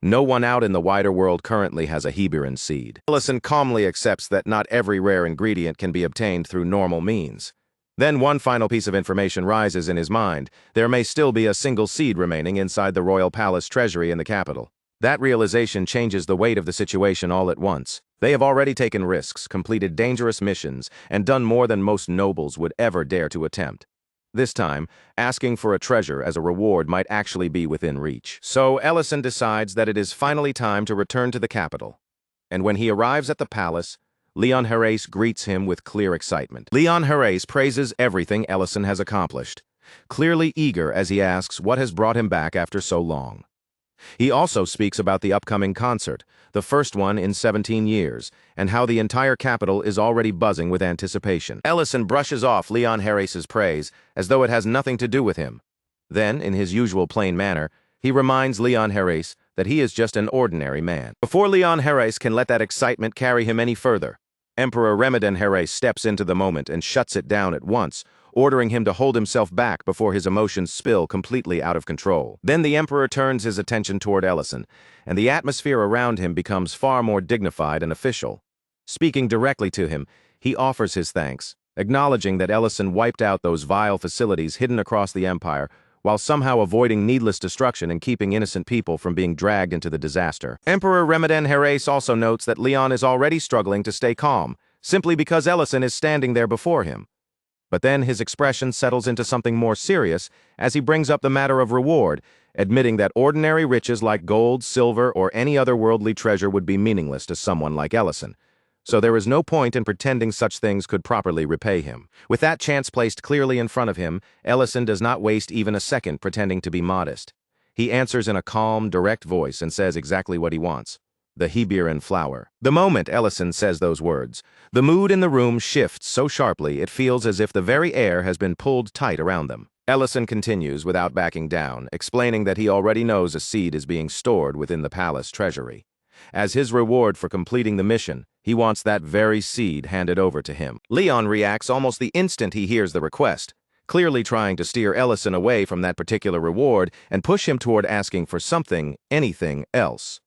[SPEAKER 1] No one out in the wider world currently has a Hebiran seed. Ellison calmly accepts that not every rare ingredient can be obtained through normal means. Then one final piece of information rises in his mind. There may still be a single seed remaining inside the royal palace treasury in the capital. That realization changes the weight of the situation all at once. They have already taken risks, completed dangerous missions, and done more than most nobles would ever dare to attempt. This time, asking for a treasure as a reward might actually be within reach. So Ellison decides that it is finally time to return to the capital. And when he arrives at the palace, Leon Herreys greets him with clear excitement. Leon Herreys praises everything Ellison has accomplished, clearly eager as he asks what has brought him back after so long. He also speaks about the upcoming concert, the first one in 17 years, and how the entire capital is already buzzing with anticipation. Ellison brushes off Leon Herreys' praise as though it has nothing to do with him. Then, in his usual plain manner, he reminds Leon Herreys that he is just an ordinary man. Before Leon Herreys can let that excitement carry him any further, Emperor Ramadan Herreys steps into the moment and shuts it down at once, ordering him to hold himself back before his emotions spill completely out of control. Then the Emperor turns his attention toward Ellison, and the atmosphere around him becomes far more dignified and official. Speaking directly to him, he offers his thanks, acknowledging that Ellison wiped out those vile facilities hidden across the empire, while somehow avoiding needless destruction and keeping innocent people from being dragged into the disaster. Emperor Ramadan Herreys also notes that Leon is already struggling to stay calm, simply because Ellison is standing there before him. But then his expression settles into something more serious as he brings up the matter of reward, admitting that ordinary riches like gold, silver, or any other worldly treasure would be meaningless to someone like Ellison. So there is no point in pretending such things could properly repay him. With that chance placed clearly in front of him, Ellison does not waste even a second pretending to be modest. He answers in a calm, direct voice and says exactly what he wants. The Hebiran flower. The moment Ellison says those words, the mood in the room shifts so sharply it feels as if the very air has been pulled tight around them. Ellison continues without backing down, explaining that he already knows a seed is being stored within the palace treasury. As his reward for completing the mission, he wants that very seed handed over to him. Leon reacts almost the instant he hears the request, clearly trying to steer Ellison away from that particular reward and push him toward asking for something, anything else.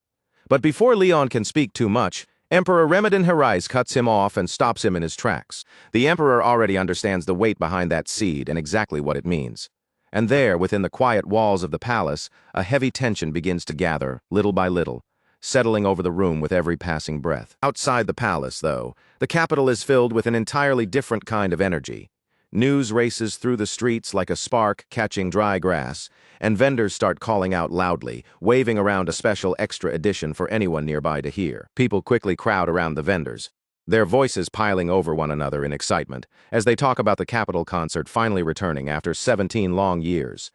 [SPEAKER 1] But before Leon can speak too much, Emperor Ramadan Herreys cuts him off and stops him in his tracks. The Emperor already understands the weight behind that seed and exactly what it means. And there, within the quiet walls of the palace, a heavy tension begins to gather, little by little, settling over the room with every passing breath. Outside the palace, though, the capital is filled with an entirely different kind of energy. News races through the streets like a spark catching dry grass, and vendors start calling out loudly, waving around a special extra edition for anyone nearby to hear. People quickly crowd around the vendors, their voices piling over one another in excitement, as they talk about the Capitol concert finally returning after 17 long years.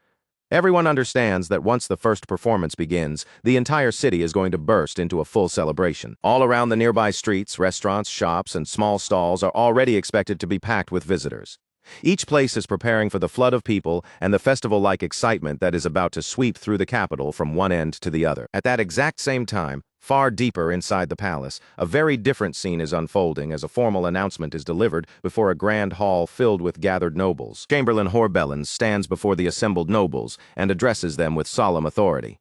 [SPEAKER 1] Everyone understands that once the first performance begins, the entire city is going to burst into a full celebration. All around the nearby streets, restaurants, shops, and small stalls are already expected to be packed with visitors. Each place is preparing for the flood of people and the festival-like excitement that is about to sweep through the capital from one end to the other. At that exact same time, far deeper inside the palace, a very different scene is unfolding as a formal announcement is delivered before a grand hall filled with gathered nobles. Chamberlain Horbellin stands before the assembled nobles and addresses them with solemn authority.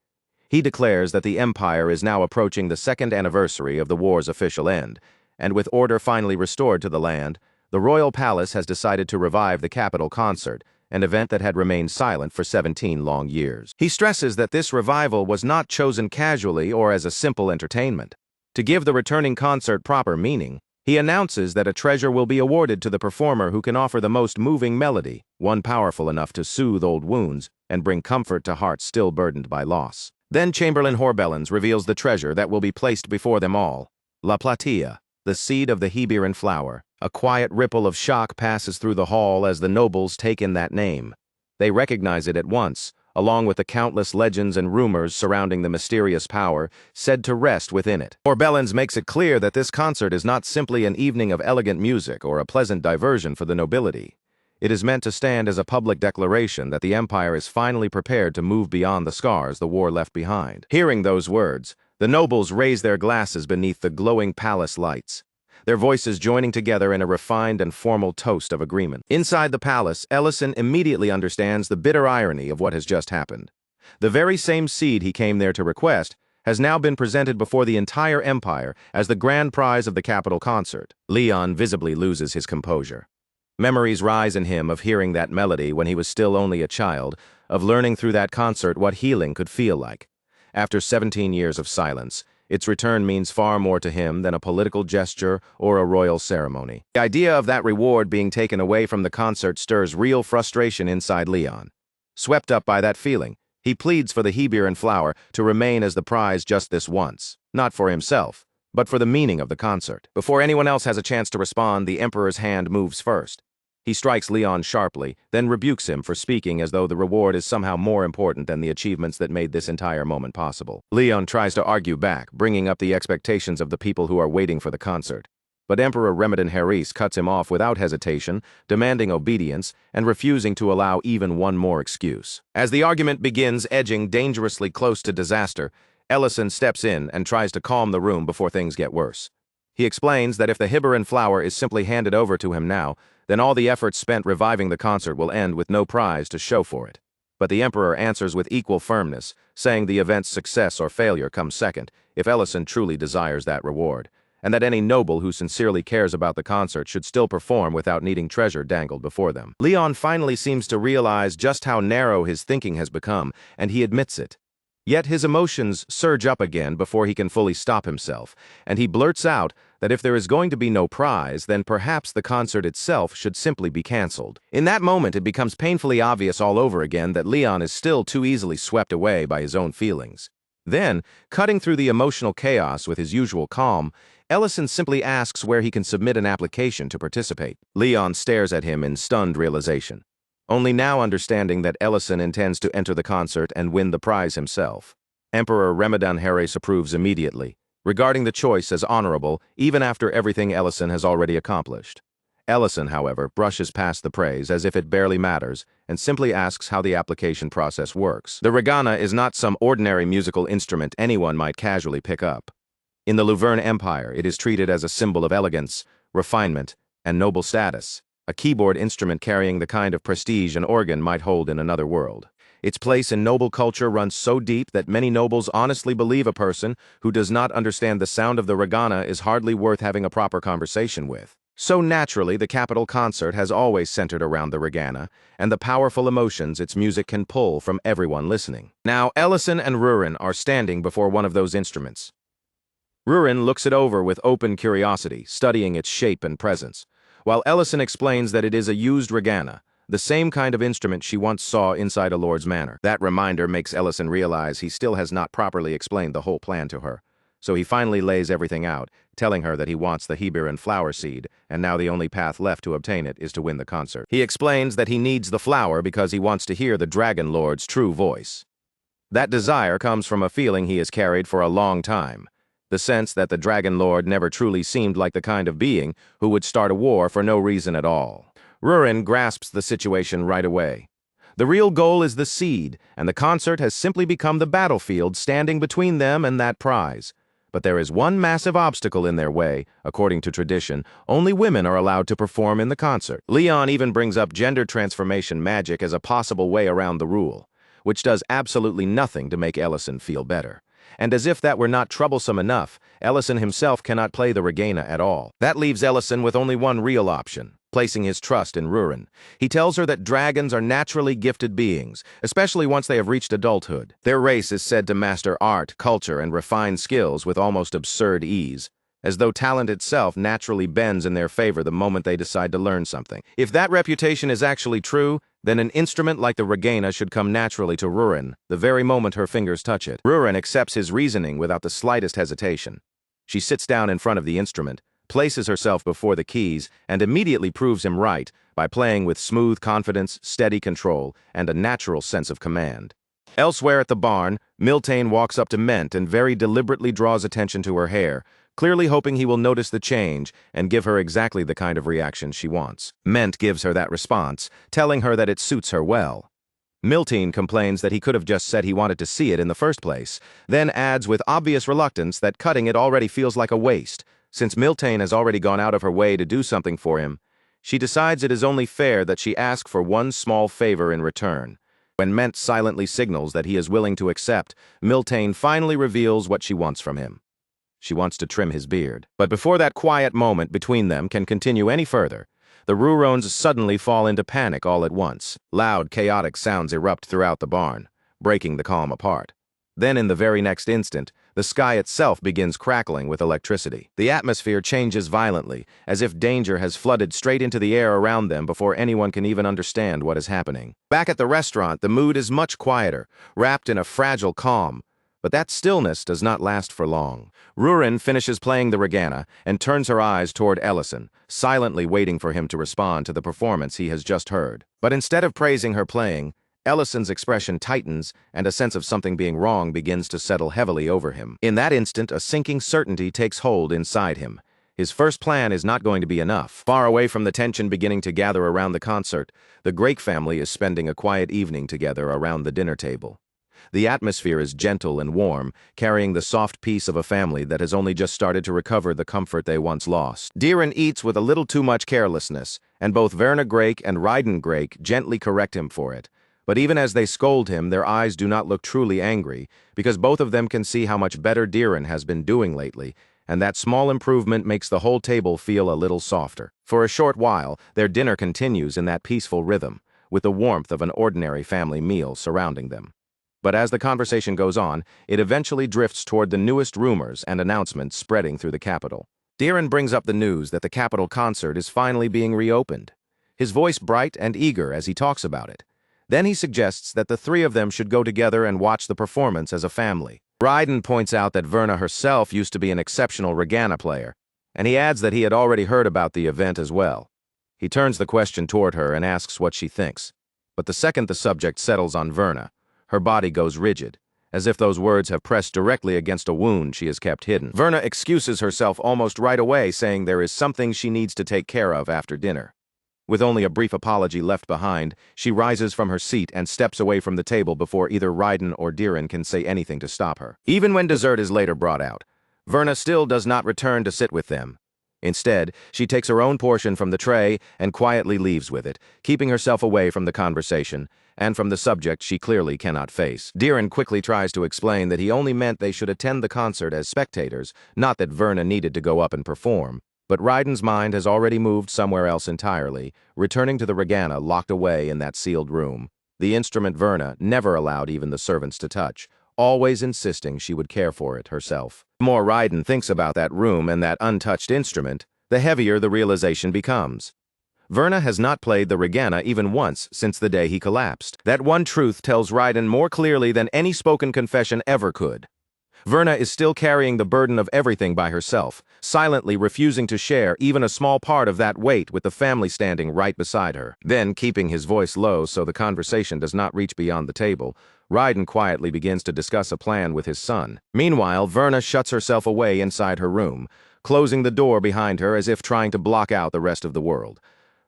[SPEAKER 1] He declares that the empire is now approaching the second anniversary of the war's official end, and with order finally restored to the land, the royal palace has decided to revive the Capitol concert, an event that had remained silent for 17 long years. He stresses that this revival was not chosen casually or as a simple entertainment. To give the returning concert proper meaning, He announces that a treasure will be awarded to the performer who can offer the most moving melody, one powerful enough to soothe old wounds and bring comfort to hearts still burdened by loss. Then Chamberlain Horbellens reveals the treasure that will be placed before them all. La Platilla, the seed of the Heberan flower. A quiet ripple of shock passes through the hall as the nobles take in that name. They recognize it at once, along with the countless legends and rumors surrounding the mysterious power said to rest within it. Horbellens makes it clear that this concert is not simply an evening of elegant music or a pleasant diversion for the nobility. It is meant to stand as a public declaration that the empire is finally prepared to move beyond the scars the war left behind. Hearing those words, the nobles raise their glasses beneath the glowing palace lights, their voices joining together in a refined and formal toast of agreement. Inside the palace, Ellison immediately understands the bitter irony of what has just happened. The very same seed he came there to request has now been presented before the entire empire as the grand prize of the capital concert. Leon visibly loses his composure. Memories rise in him of hearing that melody when he was still only a child, of learning through that concert what healing could feel like. After 17 years of silence, its return means far more to him than a political gesture or a royal ceremony. The idea of that reward being taken away from the concert stirs real frustration inside Leon. Swept up by that feeling, he pleads for the Heberan flower to remain as the prize just this once, not for himself, but for the meaning of the concert. Before anyone else has a chance to respond, the Emperor's hand moves first. He strikes Leon sharply, then rebukes him for speaking as though the reward is somehow more important than the achievements that made this entire moment possible. Leon tries to argue back, bringing up the expectations of the people who are waiting for the concert. But Emperor Ramadan Haris cuts him off without hesitation, demanding obedience and refusing to allow even one more excuse. As the argument begins edging dangerously close to disaster, Ellison steps in and tries to calm the room before things get worse. He explains that if the Heberan flower is simply handed over to him now, then all the efforts spent reviving the concert will end with no prize to show for it. But the Emperor answers with equal firmness, saying the event's success or failure comes second, if Ellison truly desires that reward, and that any noble who sincerely cares about the concert should still perform without needing treasure dangled before them. Leon finally seems to realize just how narrow his thinking has become, and he admits it. Yet his emotions surge up again before he can fully stop himself, and he blurts out that if there is going to be no prize, then perhaps the concert itself should simply be cancelled. In that moment, it becomes painfully obvious all over again that Leon is still too easily swept away by his own feelings. Then, cutting through the emotional chaos with his usual calm, Ellison simply asks where he can submit an application to participate. Leon stares at him in stunned realization, only now understanding that Ellison intends to enter the concert and win the prize himself. Emperor Ramadan Haris approves immediately, regarding the choice as honorable even after everything Ellison has already accomplished. Ellison, however, brushes past the praise as if it barely matters and simply asks how the application process works. The regana is not some ordinary musical instrument anyone might casually pick up. In the Luverne Empire, it is treated as a symbol of elegance, refinement, and noble status, a keyboard instrument carrying the kind of prestige an organ might hold in another world. Its place in noble culture runs so deep that many nobles honestly believe a person who does not understand the sound of the regana is hardly worth having a proper conversation with. So naturally, the capital concert has always centered around the regana and the powerful emotions its music can pull from everyone listening. Now, Ellison and Rurin are standing before one of those instruments. Rurin looks it over with open curiosity, studying its shape and presence, while Ellison explains that it is a used regana, the same kind of instrument she once saw inside a lord's manor. That reminder makes Ellison realize he still has not properly explained the whole plan to her, so he finally lays everything out, telling her that he wants the Heberan flower seed, and now the only path left to obtain it is to win the concert. He explains that he needs the flower because he wants to hear the Dragon Lord's true voice. That desire comes from a feeling he has carried for a long time, the sense that the Dragon Lord never truly seemed like the kind of being who would start a war for no reason at all. Rurin grasps the situation right away. The real goal is the seed, and the concert has simply become the battlefield standing between them and that prize. But there is one massive obstacle in their way. According to tradition, only women are allowed to perform in the concert. Leon even brings up gender transformation magic as a possible way around the rule, which does absolutely nothing to make Ellison feel better. And as if that were not troublesome enough, Ellison himself cannot play the regana at all. That leaves Ellison with only one real option, placing his trust in Rurin. He tells her that dragons are naturally gifted beings, especially once they have reached adulthood. Their race is said to master art, culture, and refined skills with almost absurd ease. as though talent itself naturally bends in their favor the moment they decide to learn something. If that reputation is actually true, then an instrument like the regana should come naturally to Rurin the very moment her fingers touch it. Rurin accepts his reasoning without the slightest hesitation. She sits down in front of the instrument, places herself before the keys, and immediately proves him right by playing with smooth confidence, steady control, and a natural sense of command. Elsewhere at the barn, Miltine walks up to Ment and very deliberately draws attention to her hair, clearly hoping he will notice the change and give her exactly the kind of reaction she wants. Ment gives her that response, telling her that it suits her well. Miltine complains that he could have just said he wanted to see it in the first place, then adds with obvious reluctance that cutting it already feels like a waste. Since Miltine has already gone out of her way to do something for him, she decides it is only fair that she ask for one small favor in return. When Ment silently signals that he is willing to accept, Miltine finally reveals what she wants from him. She wants to trim his beard. But before that quiet moment between them can continue any further, the Rurons suddenly fall into panic all at once. Loud, chaotic sounds erupt throughout the barn, breaking the calm apart. Then in the very next instant, the sky itself begins crackling with electricity. The atmosphere changes violently, as if danger has flooded straight into the air around them before anyone can even understand what is happening. Back at the restaurant, the mood is much quieter, wrapped in a fragile calm. But that stillness does not last for long. Rurin finishes playing the regana and turns her eyes toward Ellison, silently waiting for him to respond to the performance he has just heard. But instead of praising her playing, Ellison's expression tightens and a sense of something being wrong begins to settle heavily over him. In that instant, a sinking certainty takes hold inside him. His first plan is not going to be enough. Far away from the tension beginning to gather around the concert, the Drake family is spending a quiet evening together around the dinner table. The atmosphere is gentle and warm, carrying the soft peace of a family that has only just started to recover the comfort they once lost. Dieren eats with a little too much carelessness, and both Verna Drake and Ryden Drake gently correct him for it. But even as they scold him, their eyes do not look truly angry, because both of them can see how much better Dieren has been doing lately, and that small improvement makes the whole table feel a little softer. For a short while, their dinner continues in that peaceful rhythm, with the warmth of an ordinary family meal surrounding them. But as the conversation goes on, it eventually drifts toward the newest rumors and announcements spreading through the capital. Dieren brings up the news that the capital concert is finally being reopened, his voice bright and eager as he talks about it. Then he suggests that the three of them should go together and watch the performance as a family. Ryden points out that Verna herself used to be an exceptional regana player, and he adds that he had already heard about the event as well. He turns the question toward her and asks what she thinks. But the second the subject settles on Verna, her body goes rigid, as if those words have pressed directly against a wound she has kept hidden. Verna excuses herself almost right away, saying there is something she needs to take care of after dinner. With only a brief apology left behind, she rises from her seat and steps away from the table before either Ryden or Dieren can say anything to stop her. Even when dessert is later brought out, Verna still does not return to sit with them. Instead, she takes her own portion from the tray and quietly leaves with it, keeping herself away from the conversation and from the subject she clearly cannot face. Dieren quickly tries to explain that he only meant they should attend the concert as spectators, not that Verna needed to go up and perform. But Ryden's mind has already moved somewhere else entirely, returning to the regana locked away in that sealed room. The instrument Verna never allowed even the servants to touch, always insisting she would care for it herself. The more Ryden thinks about that room and that untouched instrument, the heavier the realization becomes. Verna has not played the regana even once since the day he collapsed. That one truth tells Ryden more clearly than any spoken confession ever could. Verna is still carrying the burden of everything by herself, silently refusing to share even a small part of that weight with the family standing right beside her. Then, keeping his voice low so the conversation does not reach beyond the table, Ryden quietly begins to discuss a plan with his son. Meanwhile, Verna shuts herself away inside her room, closing the door behind her as if trying to block out the rest of the world.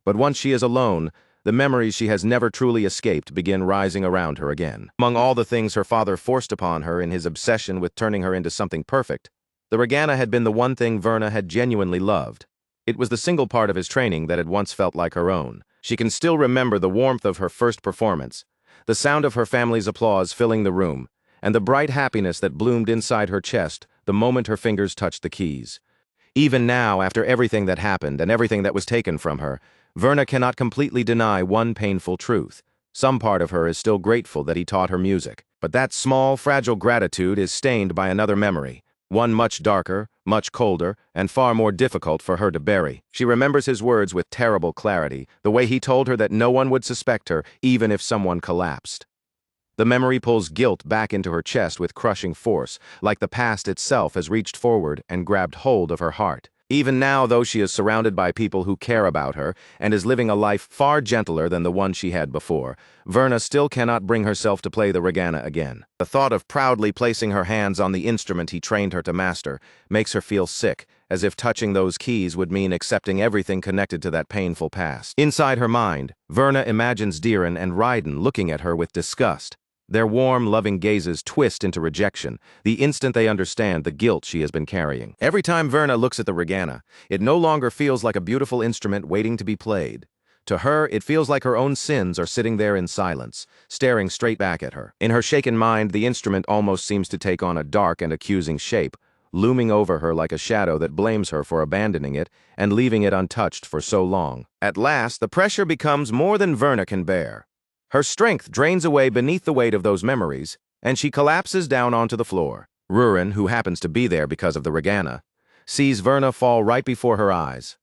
[SPEAKER 1] But once she is alone, the memories she has never truly escaped begin rising around her again. Among all the things her father forced upon her in his obsession with turning her into something perfect, the regana had been the one thing Verna had genuinely loved. It was the single part of his training that had once felt like her own. She can still remember the warmth of her first performance, the sound of her family's applause filling the room, and the bright happiness that bloomed inside her chest the moment her fingers touched the keys. Even now, after everything that happened and everything that was taken from her, Verna cannot completely deny one painful truth. Some part of her is still grateful that he taught her music. But that small, fragile gratitude is stained by another memory, One much darker, much colder, and far more difficult for her to bury. She remembers his words with terrible clarity, the way he told her that no one would suspect her, even if someone collapsed. The memory pulls guilt back into her chest with crushing force, like the past itself has reached forward and grabbed hold of her heart. Even now, though she is surrounded by people who care about her and is living a life far gentler than the one she had before, Verna still cannot bring herself to play the regana again. The thought of proudly placing her hands on the instrument he trained her to master makes her feel sick, as if touching those keys would mean accepting everything connected to that painful past. Inside her mind, Verna imagines Diren and Raiden looking at her with disgust. Their warm, loving gazes twist into rejection, the instant they understand the guilt she has been carrying. Every time Verna looks at the regana, it no longer feels like a beautiful instrument waiting to be played. To her, it feels like her own sins are sitting there in silence, staring straight back at her. In her shaken mind, the instrument almost seems to take on a dark and accusing shape, looming over her like a shadow that blames her for abandoning it and leaving it untouched for so long. At last, the pressure becomes more than Verna can bear. Her strength drains away beneath the weight of those memories, and she collapses down onto the floor. Rurin, who happens to be there because of the regana, sees Verna fall right before her eyes.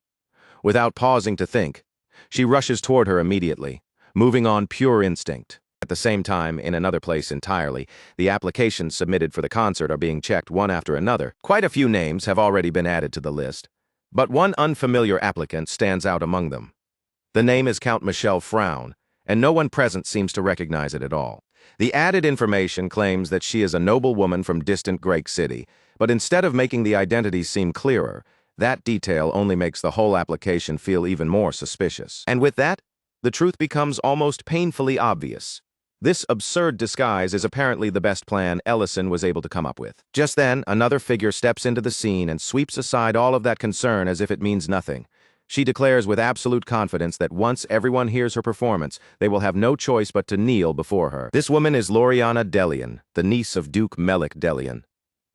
[SPEAKER 1] Without pausing to think, she rushes toward her immediately, moving on pure instinct. At the same time, in another place entirely, the applications submitted for the concert are being checked one after another. Quite a few names have already been added to the list, but one unfamiliar applicant stands out among them. The name is Count Michel Frown, and no one present seems to recognize it at all. The added information claims that she is a noble woman from distant Greek city, but instead of making the identity seem clearer, that detail only makes the whole application feel even more suspicious. And with that, the truth becomes almost painfully obvious. This absurd disguise is apparently the best plan Ellison was able to come up with. Just then, another figure steps into the scene and sweeps aside all of that concern as if it means nothing. She declares with absolute confidence that once everyone hears her performance, they will have no choice but to kneel before her. This woman is Loriana Delian, the niece of Duke Melik Delian.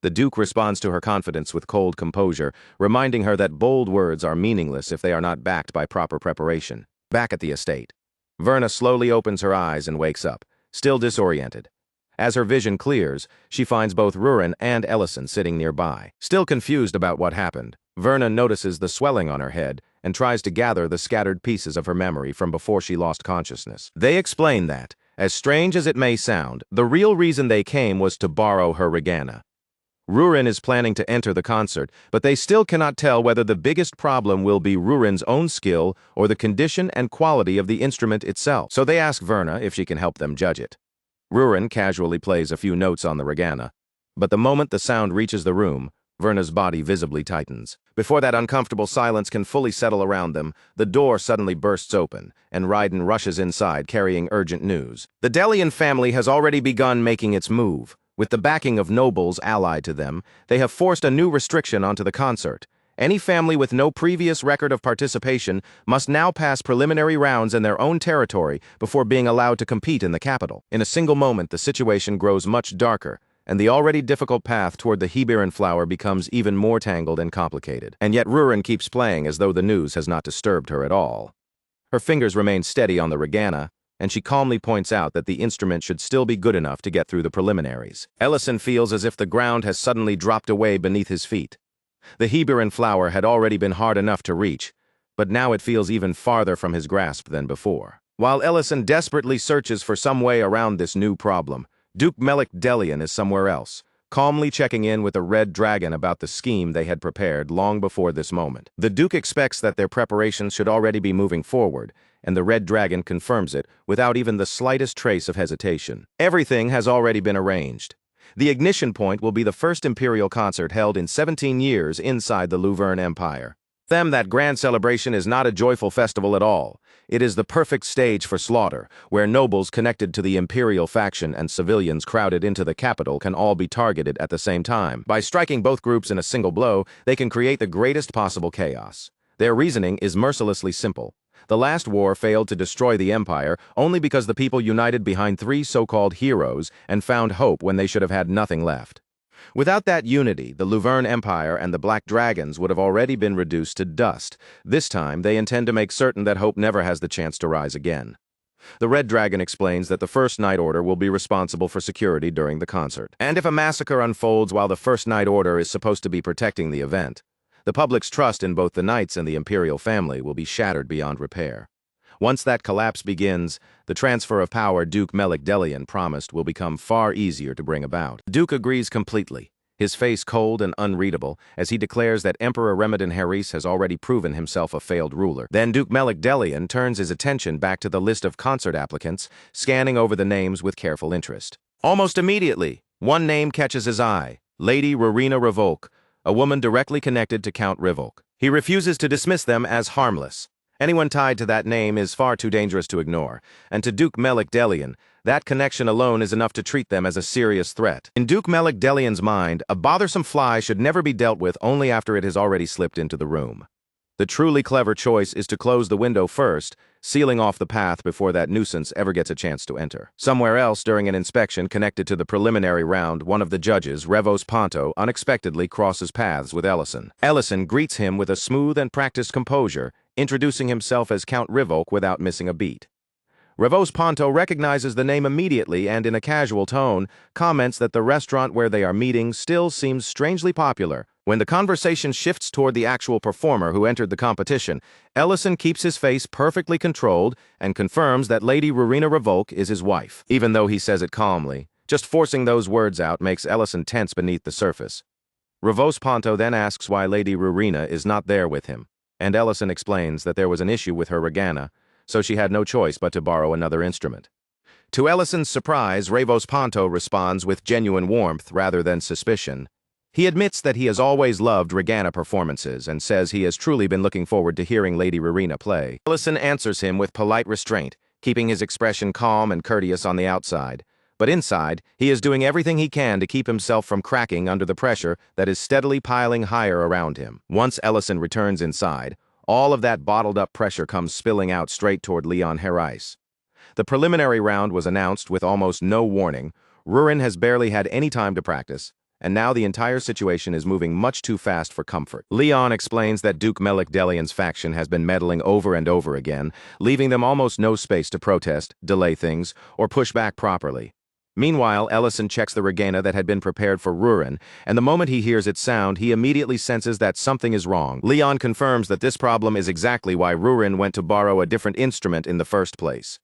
[SPEAKER 1] The Duke responds to her confidence with cold composure, reminding her that bold words are meaningless if they are not backed by proper preparation. Back at the estate, Verna slowly opens her eyes and wakes up, still disoriented. As her vision clears, she finds both Rurin and Ellison sitting nearby. Still confused about what happened, Verna notices the swelling on her head and tries to gather the scattered pieces of her memory from before she lost consciousness. They explain that, as strange as it may sound, the real reason they came was to borrow her regana. Rurin is planning to enter the concert, but they still cannot tell whether the biggest problem will be Rurin's own skill or the condition and quality of the instrument itself. So they ask Verna if she can help them judge it. Rurin casually plays a few notes on the regana, but the moment the sound reaches the room, Verna's body visibly tightens. Before that uncomfortable silence can fully settle around them, the door suddenly bursts open, and Raiden rushes inside carrying urgent news. The Delian family has already begun making its move. With the backing of nobles allied to them, they have forced a new restriction onto the concert. Any family with no previous record of participation must now pass preliminary rounds in their own territory before being allowed to compete in the capital. In a single moment, the situation grows much darker, and the already difficult path toward the Heberan flower becomes even more tangled and complicated. And yet Rurin keeps playing as though the news has not disturbed her at all. Her fingers remain steady on the regana, and she calmly points out that the instrument should still be good enough to get through the preliminaries. Ellison feels as if the ground has suddenly dropped away beneath his feet. The Heberan flower had already been hard enough to reach, but now it feels even farther from his grasp than before. While Ellison desperately searches for some way around this new problem, Duke Melik Delian is somewhere else, calmly checking in with the Red Dragon about the scheme they had prepared long before this moment. The Duke expects that their preparations should already be moving forward, and the Red Dragon confirms it without even the slightest trace of hesitation. Everything has already been arranged. The ignition point will be the first Imperial concert held in 17 years inside the Luverne Empire. For them, that grand celebration is not a joyful festival at all. It is the perfect stage for slaughter, where nobles connected to the Imperial faction and civilians crowded into the capital can all be targeted at the same time. By striking both groups in a single blow, they can create the greatest possible chaos. Their reasoning is mercilessly simple. The last war failed to destroy the empire only because the people united behind three so-called heroes and found hope when they should have had nothing left. Without that unity, the Luverne Empire and the Black Dragons would have already been reduced to dust. This time, they intend to make certain that hope never has the chance to rise again. The Red Dragon explains that the First Night Order will be responsible for security during the concert. And if a massacre unfolds while the First Night Order is supposed to be protecting the event, the public's trust in both the Knights and the Imperial family will be shattered beyond repair. Once that collapse begins, the transfer of power Duke Melik-Delian promised will become far easier to bring about. Duke agrees completely, his face cold and unreadable, as he declares that Emperor Remedin Haris has already proven himself a failed ruler. Then Duke Melik-Delian turns his attention back to the list of concert applicants, scanning over the names with careful interest. Almost immediately, one name catches his eye, Lady Rowena Revolk, a woman directly connected to Count Revolk. He refuses to dismiss them as harmless. Anyone tied to that name is far too dangerous to ignore, and to Duke Melik-Delian, that connection alone is enough to treat them as a serious threat. In Duke Melik-Delian's mind, a bothersome fly should never be dealt with only after it has already slipped into the room. The truly clever choice is to close the window first, sealing off the path before that nuisance ever gets a chance to enter. Somewhere else during an inspection connected to the preliminary round, one of the judges, Revos Ponto, unexpectedly crosses paths with Ellison. Ellison greets him with a smooth and practiced composure, introducing himself as Count Revolk without missing a beat. Revos Ponto recognizes the name immediately and in a casual tone comments that the restaurant where they are meeting still seems strangely popular. When the conversation shifts toward the actual performer who entered the competition, Ellison keeps his face perfectly controlled and confirms that Lady Rowena Revolk is his wife. Even though he says it calmly, just forcing those words out makes Ellison tense beneath the surface. Revos Ponto then asks why Lady Rowena is not there with him, and Ellison explains that there was an issue with her regana, so she had no choice but to borrow another instrument. To Ellison's surprise, Revos Ponto responds with genuine warmth rather than suspicion. He admits that he has always loved regana performances and says he has truly been looking forward to hearing Lady Rowena play. Ellison answers him with polite restraint, keeping his expression calm and courteous on the outside. But inside, he is doing everything he can to keep himself from cracking under the pressure that is steadily piling higher around him. Once Ellison returns inside, all of that bottled-up pressure comes spilling out straight toward Leon Haris. The preliminary round was announced with almost no warning. Rurin has barely had any time to practice, and now the entire situation is moving much too fast for comfort. Leon explains that Duke Melik-Delian's faction has been meddling over and over again, leaving them almost no space to protest, delay things, or push back properly. Meanwhile, Ellison checks the regana that had been prepared for Rurin, and the moment he hears its sound, he immediately senses that something is wrong. Leon confirms that this problem is exactly why Rurin went to borrow a different instrument in the first place.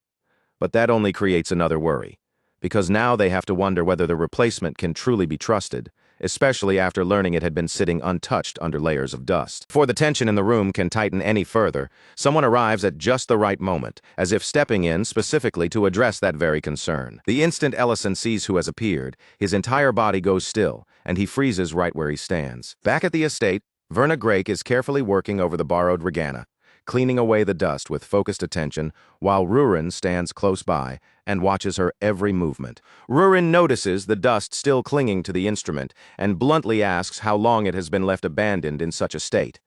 [SPEAKER 1] But that only creates another worry, because now they have to wonder whether the replacement can truly be trusted, especially after learning it had been sitting untouched under layers of dust. Before the tension in the room can tighten any further, someone arrives at just the right moment, as if stepping in specifically to address that very concern. The instant Ellison sees who has appeared, his entire body goes still, and he freezes right where he stands. Back at the estate, Verna Grake is carefully working over the borrowed regana, cleaning away the dust with focused attention, while Rurin stands close by and watches her every movement. Rurin notices the dust still clinging to the instrument and bluntly asks how long it has been left abandoned in such a state.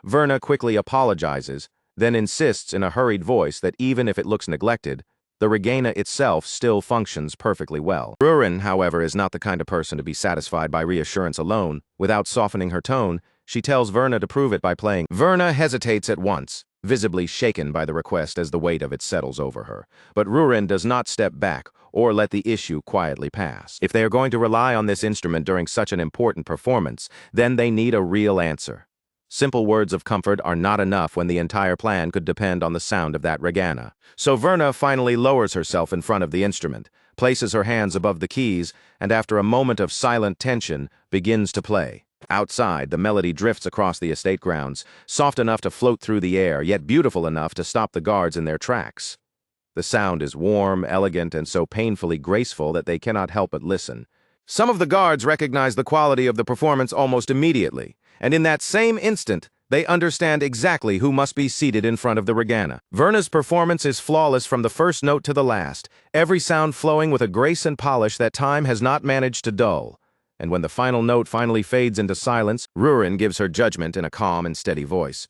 [SPEAKER 1] Verna quickly apologizes, then insists in a hurried voice that even if it looks neglected, the regana itself still functions perfectly well. Rurin, however, is not the kind of person to be satisfied by reassurance alone. Without softening her tone, she tells Verna to prove it by playing. Verna hesitates at once, visibly shaken by the request as the weight of it settles over her. But Rurin does not step back or let the issue quietly pass. If they are going to rely on this instrument during such an important performance, then they need a real answer. Simple words of comfort are not enough when the entire plan could depend on the sound of that regana. So Verna finally lowers herself in front of the instrument, places her hands above the keys, and after a moment of silent tension, begins to play. Outside, the melody drifts across the estate grounds, soft enough to float through the air, yet beautiful enough to stop the guards in their tracks. The sound is warm, elegant, and so painfully graceful that they cannot help but listen. Some of the guards recognize the quality of the performance almost immediately, and in that same instant, they understand exactly who must be seated in front of the regana. Verna's performance is flawless from the first note to the last, every sound flowing with a grace and polish that time has not managed to dull. And when the final note finally fades into silence, Rurin gives her judgment in a calm and steady voice.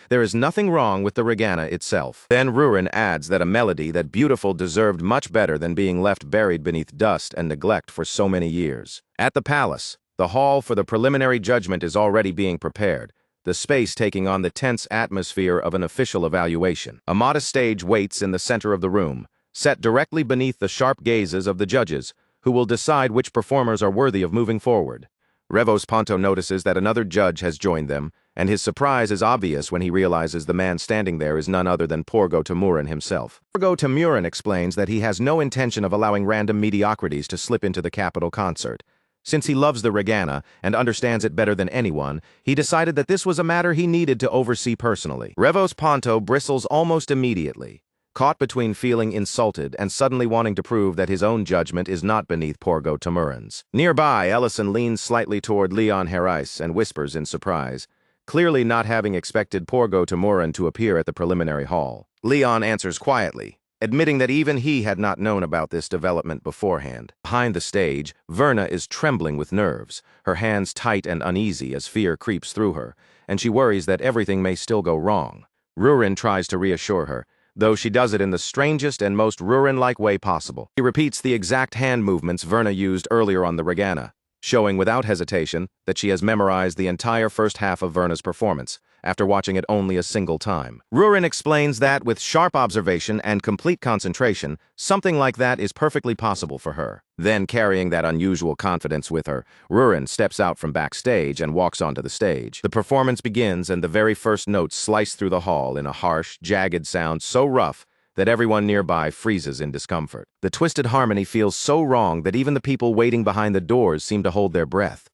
[SPEAKER 1] There is nothing wrong with the regana itself. Then Rurin adds that a melody that beautiful deserved much better than being left buried beneath dust and neglect for so many years. At the palace, the hall for the preliminary judgment is already being prepared, the space taking on the tense atmosphere of an official evaluation. A modest stage waits in the center of the room, set directly beneath the sharp gazes of the judges, who will decide which performers are worthy of moving forward. Revos Ponto notices that another judge has joined them, and his surprise is obvious when he realizes the man standing there is none other than Porgo Tamuran himself. Porgo Tamuran explains that he has no intention of allowing random mediocrities to slip into the Capitol concert. Since he loves the Regana and understands it better than anyone, he decided that this was a matter he needed to oversee personally. Revos Ponto bristles almost immediately, caught between feeling insulted and suddenly wanting to prove that his own judgment is not beneath Porgo Tamuran's. Nearby, Ellison leans slightly toward Leon Herais and whispers in surprise, clearly not having expected Porgo Tamuran to appear at the preliminary hall. Leon answers quietly, admitting that even he had not known about this development beforehand. Behind the stage, Verna is trembling with nerves, her hands tight and uneasy as fear creeps through her, and she worries that everything may still go wrong. Rurin tries to reassure her, though she does it in the strangest and most Rurin-like way possible. He repeats the exact hand movements Verna used earlier on the Regana, showing without hesitation that she has memorized the entire first half of Verna's performance, after watching it only a single time. Rurin explains that, with sharp observation and complete concentration, something like that is perfectly possible for her. Then, carrying that unusual confidence with her, Rurin steps out from backstage and walks onto the stage. The performance begins, and the very first notes slice through the hall in a harsh, jagged sound so rough that everyone nearby freezes in discomfort. The twisted harmony feels so wrong that even the people waiting behind the doors seem to hold their breath.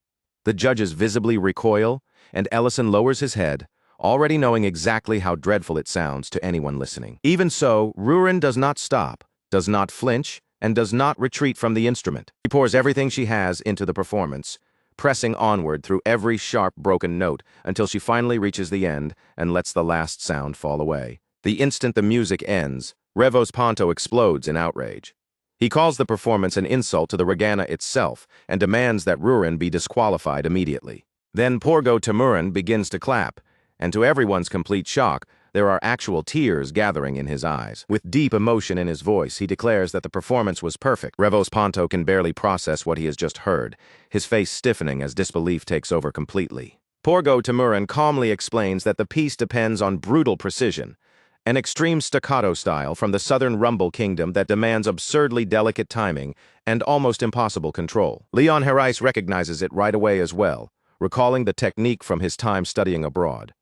[SPEAKER 1] The judges visibly recoil, and Ellison lowers his head, already knowing exactly how dreadful it sounds to anyone listening. Even so, Rurin does not stop, does not flinch, and does not retreat from the instrument. She pours everything she has into the performance, pressing onward through every sharp, broken note until she finally reaches the end and lets the last sound fall away. The instant the music ends, Revos Ponto explodes in outrage. He calls the performance an insult to the Regana itself and demands that Rurin be disqualified immediately. Then Porgo Tamuran begins to clap, and to everyone's complete shock, there are actual tears gathering in his eyes. With deep emotion in his voice, he declares that the performance was perfect. Revos Ponto can barely process what he has just heard, his face stiffening as disbelief takes over completely. Porgo Tamuran calmly explains that the piece depends on brutal precision, an extreme staccato style from the Southern Rumble Kingdom that demands absurdly delicate timing and almost impossible control. Leon Herais recognizes it right away as well, recalling the technique from his time studying abroad.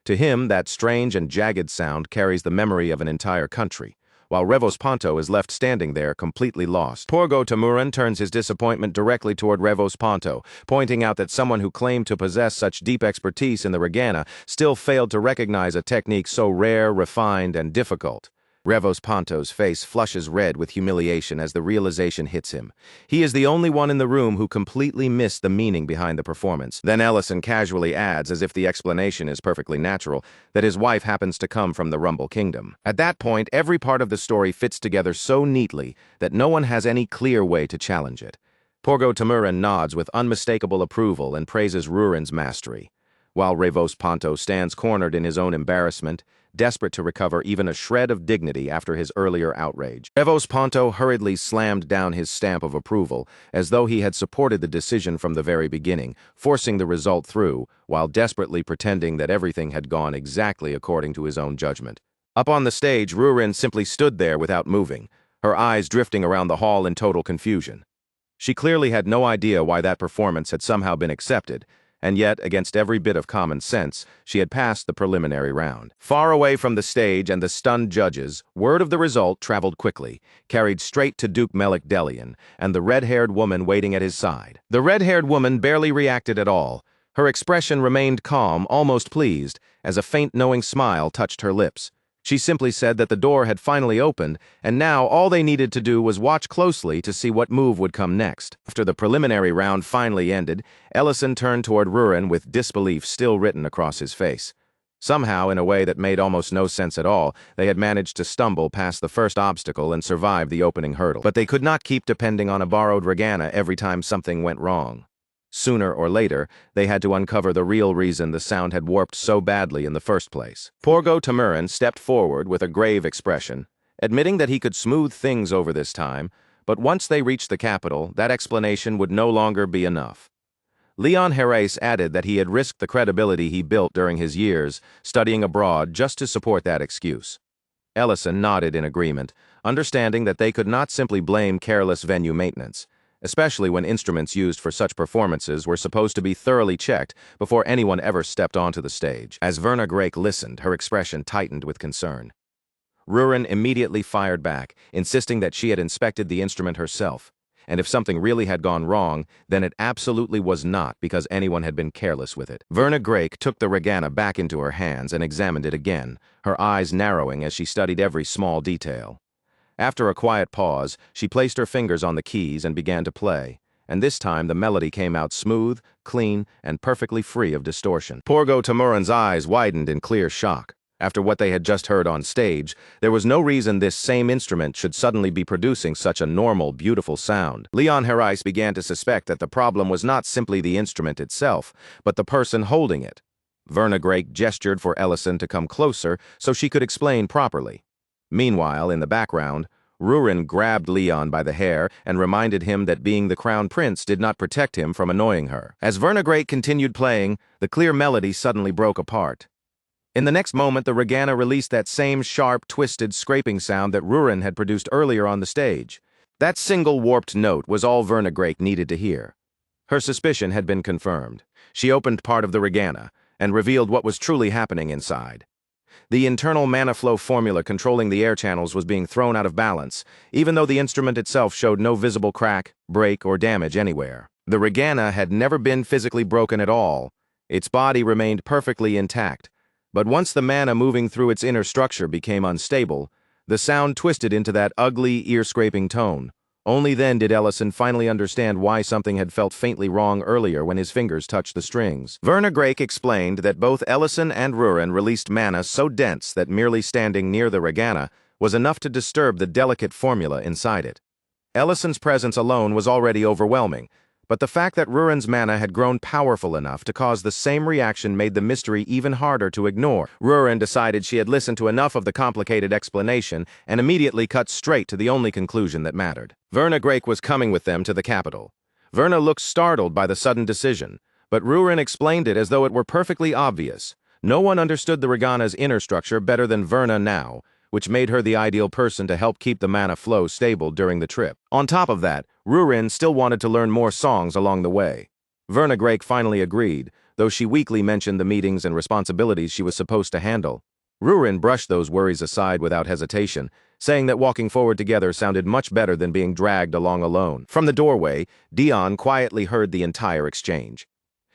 [SPEAKER 1] To him, that strange and jagged sound carries the memory of an entire country, while Revos Ponto is left standing there completely lost. Porgo Tamuran turns his disappointment directly toward Revos Ponto, pointing out that someone who claimed to possess such deep expertise in the Regana still failed to recognize a technique so rare, refined, and difficult. Revos Ponto's face flushes red with humiliation as the realization hits him. He is the only one in the room who completely missed the meaning behind the performance. Then Ellison casually adds, as if the explanation is perfectly natural, that his wife happens to come from the Rumble Kingdom. At that point, every part of the story fits together so neatly that no one has any clear way to challenge it. Porgo Tamuran nods with unmistakable approval and praises Rurin's mastery, while Revos Ponto stands cornered in his own embarrassment, desperate to recover even a shred of dignity after his earlier outrage. Revos Ponto hurriedly slammed down his stamp of approval, as though he had supported the decision from the very beginning, forcing the result through, while desperately pretending that everything had gone exactly according to his own judgment. Up on the stage, Rurin simply stood there without moving, her eyes drifting around the hall in total confusion. She clearly had no idea why that performance had somehow been accepted, and yet, against every bit of common sense, she had passed the preliminary round. Far away from the stage and the stunned judges, word of the result traveled quickly, carried straight to Duke Melik Delian and the red-haired woman waiting at his side. The red-haired woman barely reacted at all. Her expression remained calm, almost pleased, as a faint knowing smile touched her lips. She simply said that the door had finally opened, and now all they needed to do was watch closely to see what move would come next. After the preliminary round finally ended, Ellison turned toward Rurin with disbelief still written across his face. Somehow, in a way that made almost no sense at all, they had managed to stumble past the first obstacle and survive the opening hurdle. But they could not keep depending on a borrowed Regana every time something went wrong. Sooner or later, they had to uncover the real reason the sound had warped so badly in the first place. Porgo Tamuran stepped forward with a grave expression, admitting that he could smooth things over this time, but once they reached the capital, that explanation would no longer be enough. Leon Herrera added that he had risked the credibility he built during his years studying abroad just to support that excuse. Ellison nodded in agreement, understanding that they could not simply blame careless venue maintenance, especially when instruments used for such performances were supposed to be thoroughly checked before anyone ever stepped onto the stage. As Verna Grake listened, her expression tightened with concern. Rurin immediately fired back, insisting that she had inspected the instrument herself, and if something really had gone wrong, then it absolutely was not because anyone had been careless with it. Verna Grake took the regana back into her hands and examined it again, her eyes narrowing as she studied every small detail. After a quiet pause, she placed her fingers on the keys and began to play, and this time the melody came out smooth, clean, and perfectly free of distortion. Porgo Tamuran's eyes widened in clear shock. After what they had just heard on stage, there was no reason this same instrument should suddenly be producing such a normal, beautiful sound. Leon Herrera began to suspect that the problem was not simply the instrument itself, but the person holding it. Verna Grake gestured for Ellison to come closer so she could explain properly. Meanwhile, in the background, Rurin grabbed Leon by the hair and reminded him that being the crown prince did not protect him from annoying her. As Verna Grake continued playing, the clear melody suddenly broke apart. In the next moment, the regana released that same sharp, twisted, scraping sound that Rurin had produced earlier on the stage. That single warped note was all Verna Grake needed to hear. Her suspicion had been confirmed. She opened part of the regana and revealed what was truly happening inside. The internal mana flow formula controlling the air channels was being thrown out of balance, even though the instrument itself showed no visible crack, break, or damage anywhere. The regana had never been physically broken at all. Its body remained perfectly intact. But once the mana moving through its inner structure became unstable, the sound twisted into that ugly, ear-scraping tone. Only then did Ellison finally understand why something had felt faintly wrong earlier when his fingers touched the strings. Verna Grake explained that both Ellison and Rurin released mana so dense that merely standing near the regana was enough to disturb the delicate formula inside it. Ellison's presence alone was already overwhelming, but the fact that Rurin's mana had grown powerful enough to cause the same reaction made the mystery even harder to ignore. Rurin decided she had listened to enough of the complicated explanation and immediately cut straight to the only conclusion that mattered. Verna Grake was coming with them to the capital. Verna looked startled by the sudden decision, but Rurin explained it as though it were perfectly obvious. No one understood the regana's inner structure better than Verna now, which made her the ideal person to help keep the mana flow stable during the trip. On top of that, Rurin still wanted to learn more songs along the way. Verna Grake finally agreed, though she weakly mentioned the meetings and responsibilities she was supposed to handle. Rurin brushed those worries aside without hesitation, saying that walking forward together sounded much better than being dragged along alone. From the doorway, Dion quietly heard the entire exchange.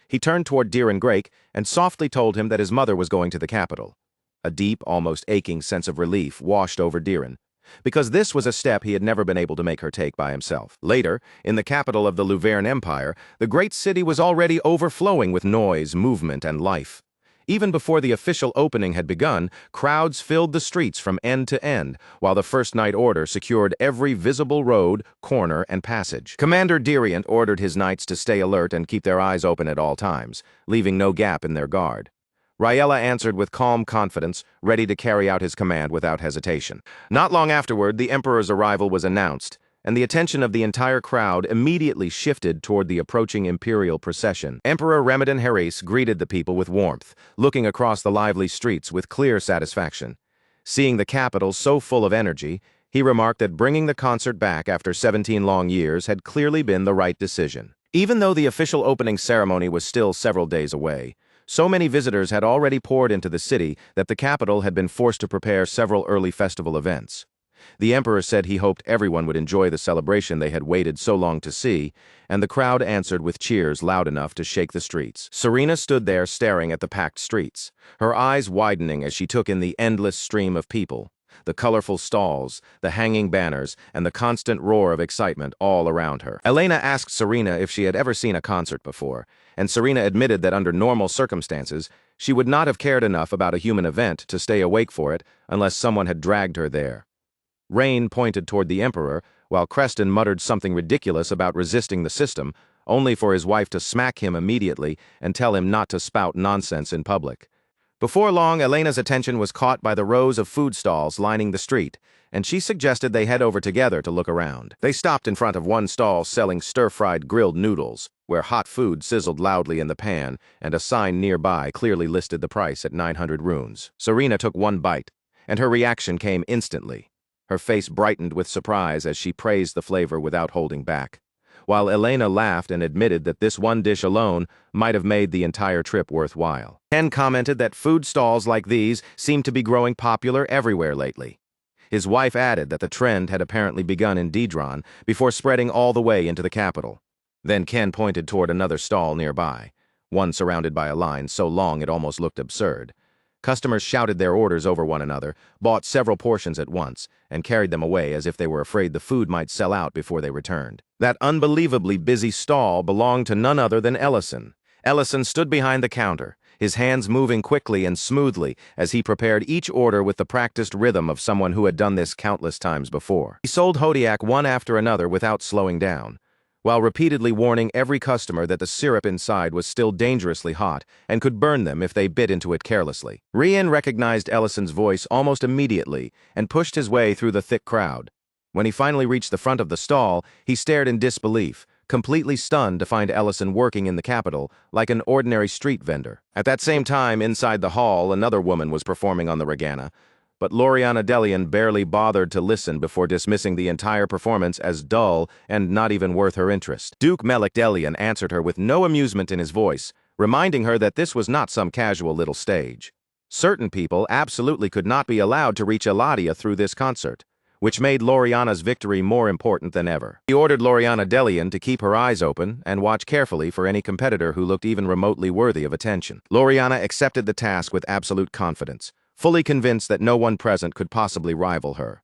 [SPEAKER 1] He turned toward Diron Grake and softly told him that his mother was going to the capital. A deep, almost aching sense of relief washed over Diron, because this was a step he had never been able to make her take by himself. Later, in the capital of the Luverne Empire, the great city was already overflowing with noise, movement, and life. Even before the official opening had begun, crowds filled the streets from end to end, while the First Night Order secured every visible road, corner, and passage. Commander Diriant ordered his knights to stay alert and keep their eyes open at all times, leaving no gap in their guard. Yahello answered with calm confidence, ready to carry out his command without hesitation. Not long afterward, the Emperor's arrival was announced, and the attention of the entire crowd immediately shifted toward the approaching imperial procession. Emperor Ramadan Haris greeted the people with warmth, looking across the lively streets with clear satisfaction. Seeing the capital so full of energy, he remarked that bringing the concert back after 17 long years had clearly been the right decision. Even though the official opening ceremony was still several days away, so many visitors had already poured into the city that the capital had been forced to prepare several early festival events. The emperor said he hoped everyone would enjoy the celebration they had waited so long to see, and the crowd answered with cheers loud enough to shake the streets. Serena stood there staring at the packed streets, her eyes widening as she took in the endless stream of people, the colorful stalls, the hanging banners, and the constant roar of excitement all around her. Elena asked Serena if she had ever seen a concert before, and Serena admitted that under normal circumstances, she would not have cared enough about a human event to stay awake for it unless someone had dragged her there. Rain pointed toward the emperor, while Creston muttered something ridiculous about resisting the system, only for his wife to smack him immediately and tell him not to spout nonsense in public. Before long, Elena's attention was caught by the rows of food stalls lining the street, and she suggested they head over together to look around. They stopped in front of one stall selling stir-fried grilled noodles. where hot food sizzled loudly in the pan, and a sign nearby clearly listed the price at 900 runes. Serena took one bite, and her reaction came instantly. Her face brightened with surprise as she praised the flavor without holding back, while Elena laughed and admitted that this one dish alone might have made the entire trip worthwhile. Ken commented that food stalls like these seemed to be growing popular everywhere lately. His wife added that the trend had apparently begun in Dronzer before spreading all the way into the capital. Then Ken pointed toward another stall nearby, one surrounded by a line so long it almost looked absurd. Customers shouted their orders over one another, bought several portions at once, and carried them away as if they were afraid the food might sell out before they returned. That unbelievably busy stall belonged to none other than Ellison. Ellison stood behind the counter, his hands moving quickly and smoothly as he prepared each order with the practiced rhythm of someone who had done this countless times before. He sold Hodiak one after another without slowing down, while repeatedly warning every customer that the syrup inside was still dangerously hot and could burn them if they bit into it carelessly. Rian recognized Ellison's voice almost immediately and pushed his way through the thick crowd. When he finally reached the front of the stall, he stared in disbelief, completely stunned to find Ellison working in the capital like an ordinary street vendor. At that same time, inside the hall, another woman was performing on the regana, but Loriana Delian barely bothered to listen before dismissing the entire performance as dull and not even worth her interest. Duke Melik Delian answered her with no amusement in his voice, reminding her that this was not some casual little stage. Certain people absolutely could not be allowed to reach Eladia through this concert, which made Loriana's victory more important than ever. He ordered Loriana Delian to keep her eyes open and watch carefully for any competitor who looked even remotely worthy of attention. Loriana accepted the task with absolute confidence, fully convinced that no one present could possibly rival her.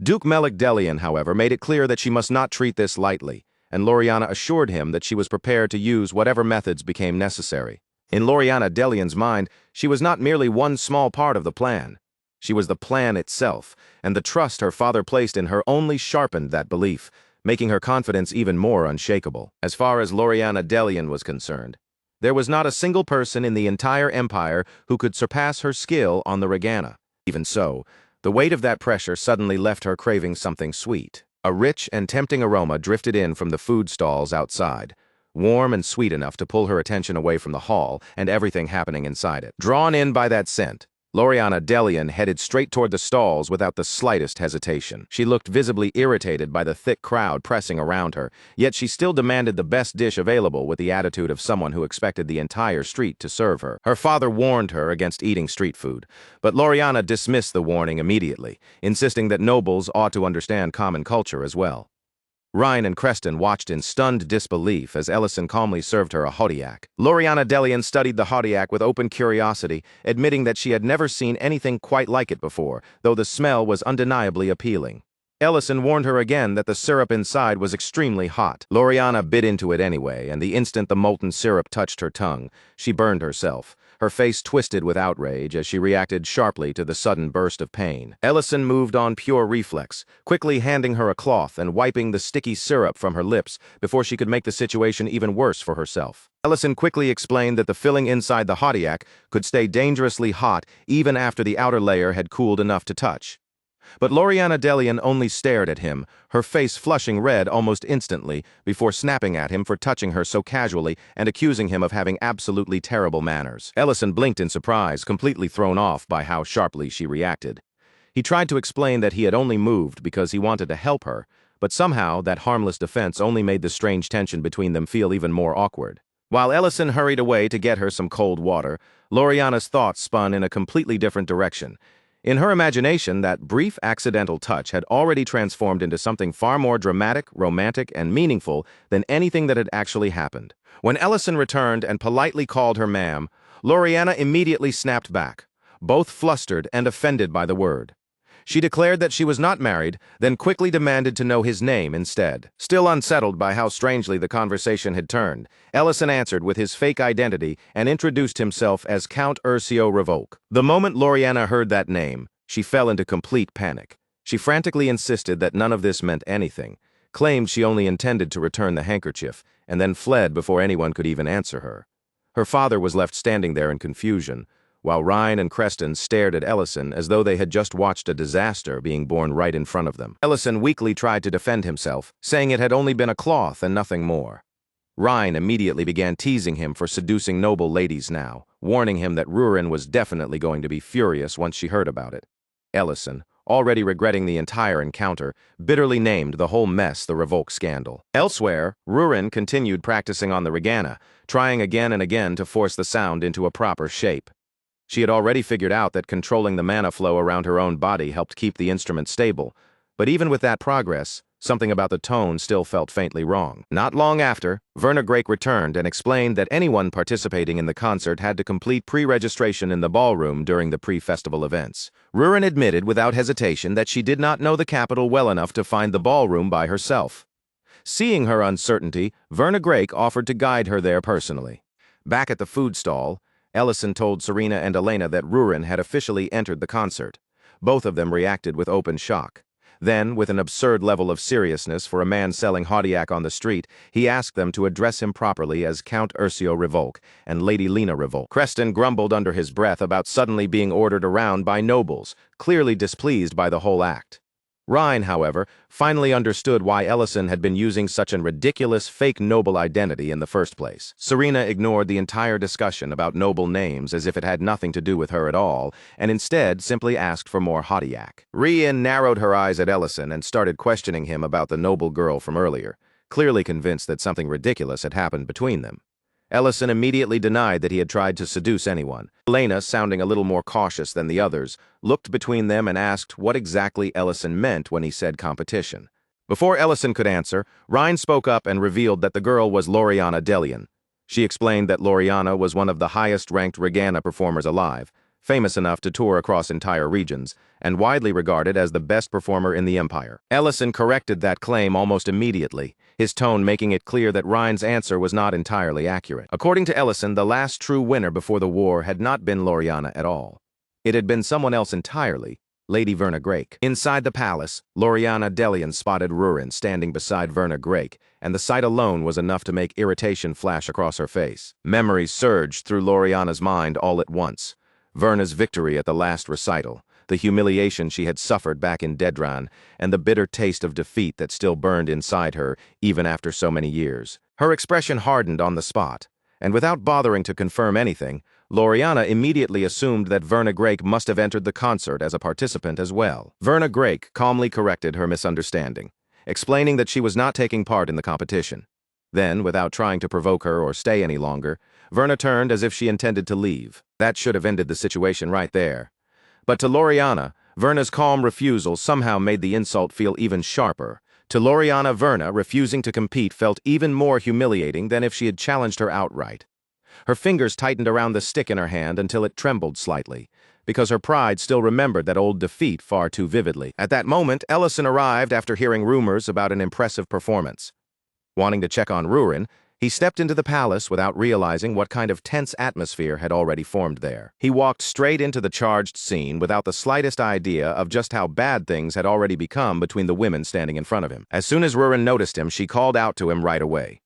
[SPEAKER 1] Duke Melik Delian, however, made it clear that she must not treat this lightly, and Loriana assured him that she was prepared to use whatever methods became necessary. In Loriana Delian's mind, she was not merely one small part of the plan. She was the plan itself, and the trust her father placed in her only sharpened that belief, making her confidence even more unshakable. As far as Loriana Delian was concerned, there was not a single person in the entire empire who could surpass her skill on the regana. Even so, the weight of that pressure suddenly left her craving something sweet. A rich and tempting aroma drifted in from the food stalls outside, warm and sweet enough to pull her attention away from the hall and everything happening inside it. Drawn in by that scent, Loriana Delian headed straight toward the stalls without the slightest hesitation. She looked visibly irritated by the thick crowd pressing around her, yet she still demanded the best dish available with the attitude of someone who expected the entire street to serve her. Her father warned her against eating street food, but Loriana dismissed the warning immediately, insisting that nobles ought to understand common culture as well. Ryan and Creston watched in stunned disbelief as Ellison calmly served her a Hodiak. Loriana Delian studied the Hodiak with open curiosity, admitting that she had never seen anything quite like it before, though the smell was undeniably appealing. Ellison warned her again that the syrup inside was extremely hot. Loriana bit into it anyway, and the instant the molten syrup touched her tongue, she burned herself, her face twisted with outrage as she reacted sharply to the sudden burst of pain. Ellison moved on pure reflex, quickly handing her a cloth and wiping the sticky syrup from her lips before she could make the situation even worse for herself. Ellison quickly explained that the filling inside the Hodiak could stay dangerously hot even after the outer layer had cooled enough to touch. But Loriana Delian only stared at him, her face flushing red almost instantly, before snapping at him for touching her so casually and accusing him of having absolutely terrible manners. Ellison blinked in surprise, completely thrown off by how sharply she reacted. He tried to explain that he had only moved because he wanted to help her, but somehow that harmless defense only made the strange tension between them feel even more awkward. While Ellison hurried away to get her some cold water, Loriana's thoughts spun in a completely different direction. In her imagination, that brief accidental touch had already transformed into something far more dramatic, romantic, and meaningful than anything that had actually happened. When Ellison returned and politely called her ma'am, Loriana immediately snapped back, both flustered and offended by the word. She declared that she was not married, then quickly demanded to know his name instead. Still unsettled by how strangely the conversation had turned, Ellison answered with his fake identity and introduced himself as Count Ursio Revoke. The moment Loriana heard that name, she fell into complete panic. She frantically insisted that none of this meant anything, claimed she only intended to return the handkerchief, and then fled before anyone could even answer her. Her father was left standing there in confusion, while Ryan and Creston stared at Ellison as though they had just watched a disaster being born right in front of them. Ellison weakly tried to defend himself, saying it had only been a cloth and nothing more. Rhine immediately began teasing him for seducing noble ladies now, warning him that Rurin was definitely going to be furious once she heard about it. Ellison, already regretting the entire encounter, bitterly named the whole mess the Revoke scandal. Elsewhere, Rurin continued practicing on the regana, trying again and again to force the sound into a proper shape. She had already figured out that controlling the mana flow around her own body helped keep the instrument stable, but even with that progress, something about the tone still felt faintly wrong. Not long after, Werner Grake returned and explained that anyone participating in the concert had to complete pre-registration in the ballroom during the pre-festival events. Rurin admitted without hesitation that she did not know the capital well enough to find the ballroom by herself. Seeing her uncertainty, Werner Grake offered to guide her there personally. Back at the food stall, Ellison told Serena and Elena that Rurin had officially entered the concert. Both of them reacted with open shock. Then, with an absurd level of seriousness for a man selling Haudiac on the street, he asked them to address him properly as Count Ursio Revoke and Lady Lena Revoke. Creston grumbled under his breath about suddenly being ordered around by nobles, clearly displeased by the whole act. Rhine, however, finally understood why Ellison had been using such a ridiculous fake noble identity in the first place. Serena ignored the entire discussion about noble names as if it had nothing to do with her at all, and instead simply asked for more Haudiac. Rien narrowed her eyes at Ellison and started questioning him about the noble girl from earlier, clearly convinced that something ridiculous had happened between them. Ellison immediately denied that he had tried to seduce anyone. Elena, sounding a little more cautious than the others, looked between them and asked what exactly Ellison meant when he said competition. Before Ellison could answer, Rhine spoke up and revealed that the girl was Loriana Delian. She explained that Loriana was one of the highest-ranked regana performers alive, famous enough to tour across entire regions, and widely regarded as the best performer in the Empire. Ellison corrected that claim almost immediately, his tone making it clear that Rhine's answer was not entirely accurate. According to Ellison, the last true winner before the war had not been Loriana at all. It had been someone else entirely, Lady Werner Grake. Inside the palace, Loriana Delian spotted Rurin standing beside Werner Grake, and the sight alone was enough to make irritation flash across her face. Memories surged through Loriana's mind all at once. Werner's victory at the last recital, the humiliation she had suffered back in Dedran, and the bitter taste of defeat that still burned inside her even after so many years. Her expression hardened on the spot, and without bothering to confirm anything, Loriana immediately assumed that Werner Grake must have entered the concert as a participant as well. Werner Grake calmly corrected her misunderstanding, explaining that she was not taking part in the competition. Then, without trying to provoke her or stay any longer, Werner turned as if she intended to leave. That should have ended the situation right there. But to Loriana, Werner's calm refusal somehow made the insult feel even sharper. To Loriana, Werner refusing to compete felt even more humiliating than if she had challenged her outright. Her fingers tightened around the stick in her hand until it trembled slightly, because her pride still remembered that old defeat far too vividly. At that moment, Ellison arrived after hearing rumors about an impressive performance. Wanting to check on Rurin, he stepped into the palace without realizing what kind of tense atmosphere had already formed there. He walked straight into the charged scene without the slightest idea of just how bad things had already become between the women standing in front of him. As soon as Rurin noticed him, she called out to him right away.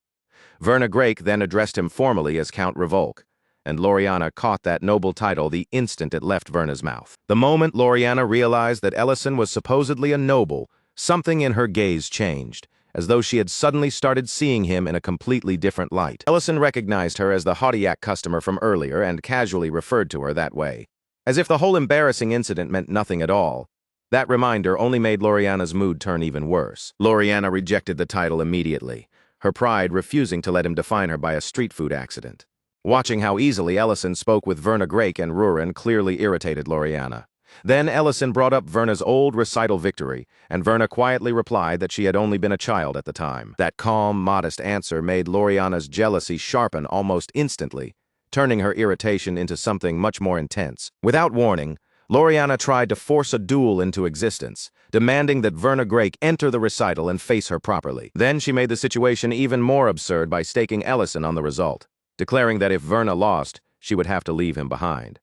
[SPEAKER 1] Werner Grake then addressed him formally as Count Revoke, and Loriana caught that noble title the instant it left Werner's mouth. The moment Loriana realized that Ellison was supposedly a noble, something in her gaze changed, as though she had suddenly started seeing him in a completely different light. Ellison recognized her as the Haudiac customer from earlier and casually referred to her that way, as if the whole embarrassing incident meant nothing at all. That reminder only made Loriana's mood turn even worse. Loriana rejected the title immediately, her pride refusing to let him define her by a street food accident. Watching how easily Ellison spoke with Werner Grake and Rurin clearly irritated Loriana. Then Ellison brought up Werner's old recital victory, and Werner quietly replied that she had only been a child at the time. That calm, modest answer made Loriana's jealousy sharpen almost instantly, turning her irritation into something much more intense. Without warning, Loriana tried to force a duel into existence, demanding that Werner Grake enter the recital and face her properly. Then she made the situation even more absurd by staking Ellison on the result, declaring that if Werner lost, she would have to leave him behind.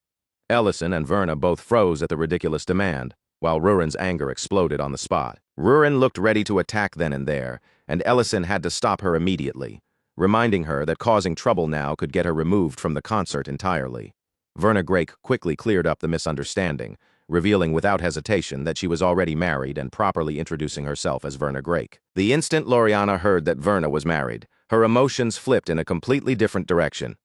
[SPEAKER 1] Ellison and Werner both froze at the ridiculous demand, while Rurin's anger exploded on the spot. Rurin looked ready to attack then and there, and Ellison had to stop her immediately, reminding her that causing trouble now could get her removed from the concert entirely. Werner Grake quickly cleared up the misunderstanding, revealing without hesitation that she was already married and properly introducing herself as Werner Grake. The instant Loriana heard that Werner was married, Her emotions flipped in a completely different direction.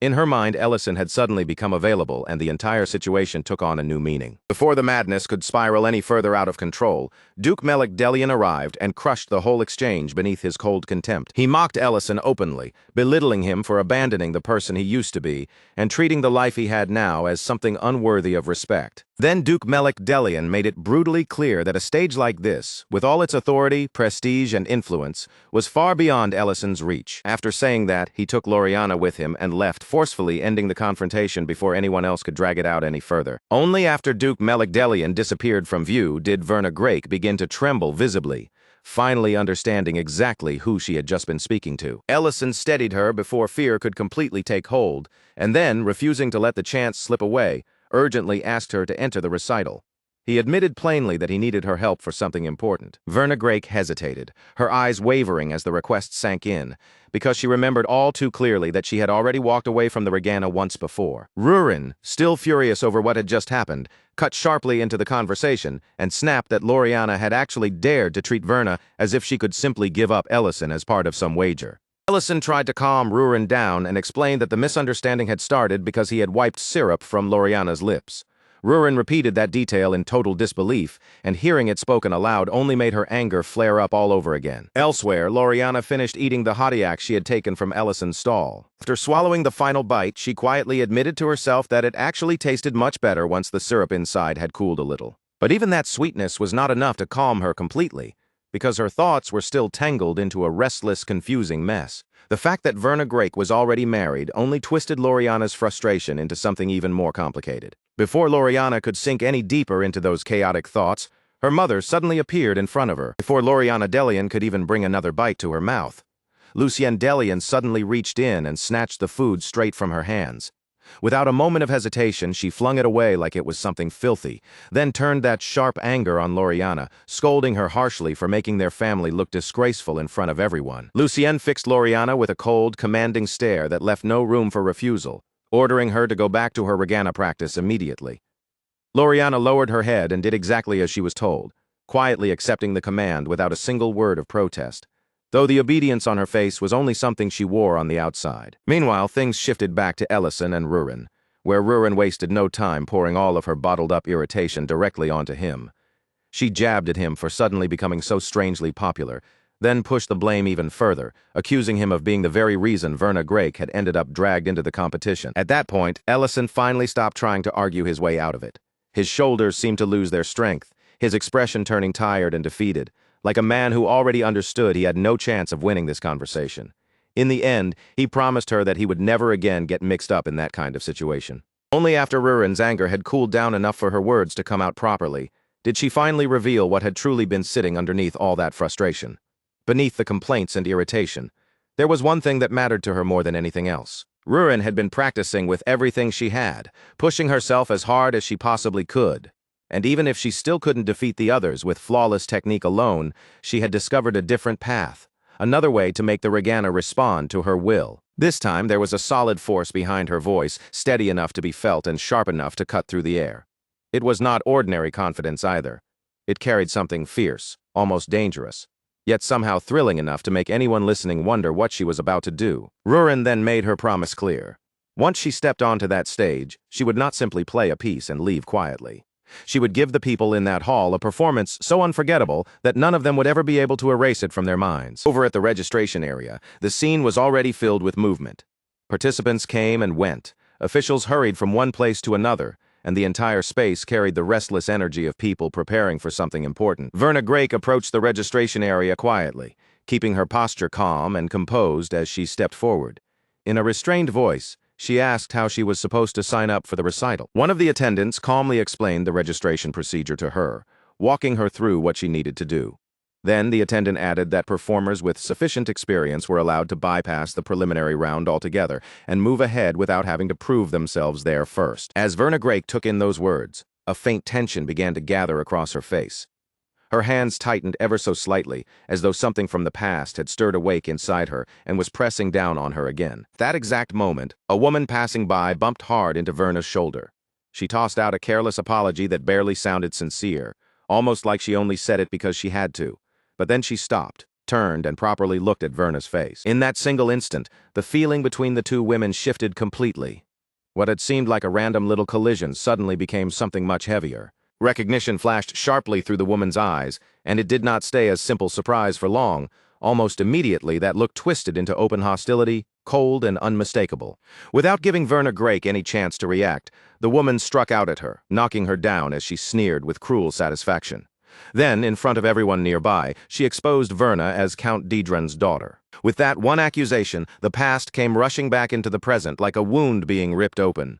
[SPEAKER 1] In her mind, Ellison had suddenly become available, and the entire situation took on a new meaning. Before the madness could spiral any further out of control, Duke Melik Delian arrived and crushed the whole exchange beneath his cold contempt. He mocked Ellison openly, belittling him for abandoning the person he used to be, and treating the life he had now as something unworthy of respect. Then Duke Melik Delian made it brutally clear that a stage like this, with all its authority, prestige, and influence, was far beyond Ellison's reach. After saying that, he took Loriana with him and left, forcefully ending the confrontation before anyone else could drag it out any further. Only after Duke Melik Delian disappeared from view did Verna Drake begin to tremble visibly, finally understanding exactly who she had just been speaking to. Ellison steadied her before fear could completely take hold, and then, refusing to let the chance slip away, urgently asked her to enter the recital. He admitted plainly that he needed her help for something important. Verna Drake hesitated, her eyes wavering as the request sank in, because she remembered all too clearly that she had already walked away from the Regana once before. Rurin, still furious over what had just happened, cut sharply into the conversation and snapped that Loriana had actually dared to treat Verna as if she could simply give up Ellison as part of some wager. Ellison tried to calm Rurin down and explained that the misunderstanding had started because he had wiped syrup from Loriana's lips. Rurin repeated that detail in total disbelief, and hearing it spoken aloud only made her anger flare up all over again. Elsewhere, Loriana finished eating the hadiak she had taken from Ellison's stall. After swallowing the final bite, she quietly admitted to herself that it actually tasted much better once the syrup inside had cooled a little. But even that sweetness was not enough to calm her completely, because her thoughts were still tangled into a restless, confusing mess. The fact that Verna Drake was already married only twisted Loriana's frustration into something even more complicated. Before Loriana could sink any deeper into those chaotic thoughts, her mother suddenly appeared in front of her. Before Loriana Delian could even bring another bite to her mouth, Lucienne Delian suddenly reached in and snatched the food straight from her hands. Without a moment of hesitation, she flung it away like it was something filthy, then turned that sharp anger on Loriana, scolding her harshly for making their family look disgraceful in front of everyone. Lucienne fixed Loriana with a cold, commanding stare that left no room for refusal, ordering her to go back to her Regana practice immediately. Loriana lowered her head and did exactly as she was told, quietly accepting the command without a single word of protest, though the obedience on her face was only something she wore on the outside. Meanwhile, things shifted back to Ellison and Rurin, where Rurin wasted no time pouring all of her bottled-up irritation directly onto him. She jabbed at him for suddenly becoming so strangely popular, then pushed the blame even further, accusing him of being the very reason Verna Drake had ended up dragged into the competition. At that point, Ellison finally stopped trying to argue his way out of it. His shoulders seemed to lose their strength, his expression turning tired and defeated, like a man who already understood he had no chance of winning this conversation. In the end, he promised her that he would never again get mixed up in that kind of situation. Only after Rurin's anger had cooled down enough for her words to come out properly, did she finally reveal what had truly been sitting underneath all that frustration. Beneath the complaints and irritation, there was one thing that mattered to her more than anything else. Rurin had been practicing with everything she had, pushing herself as hard as she possibly could. And even if she still couldn't defeat the others with flawless technique alone, she had discovered a different path, another way to make the Regana respond to her will. This time there was a solid force behind her voice, steady enough to be felt and sharp enough to cut through the air. It was not ordinary confidence either. It carried something fierce, almost dangerous, yet somehow thrilling enough to make anyone listening wonder what she was about to do. Rurin then made her promise clear. Once she stepped onto that stage, she would not simply play a piece and leave quietly. She would give the people in that hall a performance so unforgettable that none of them would ever be able to erase it from their minds. Over at the registration area, the scene was already filled with movement. Participants came and went, officials hurried from one place to another, and the entire space carried the restless energy of people preparing for something important. Verna Drake approached the registration area quietly, keeping her posture calm and composed as she stepped forward. In a restrained voice, she asked how she was supposed to sign up for the recital. One of the attendants calmly explained the registration procedure to her, walking her through what she needed to do. Then the attendant added that performers with sufficient experience were allowed to bypass the preliminary round altogether and move ahead without having to prove themselves there first. As Verna Drake took in those words, a faint tension began to gather across her face. Her hands tightened ever so slightly, as though something from the past had stirred awake inside her and was pressing down on her again. At that exact moment, a woman passing by bumped hard into Verna's shoulder. She tossed out a careless apology that barely sounded sincere, almost like she only said it because she had to. But then she stopped, turned and properly looked at Verna's face. In that single instant, the feeling between the two women shifted completely. What had seemed like a random little collision suddenly became something much heavier. Recognition flashed sharply through the woman's eyes, and it did not stay as simple surprise for long. Almost immediately, that look twisted into open hostility, cold and unmistakable. Without giving Verna Grake any chance to react, the woman struck out at her, knocking her down as she sneered with cruel satisfaction. Then, in front of everyone nearby, she exposed Verna as Count Dedren's daughter. With that one accusation, the past came rushing back into the present like a wound being ripped open.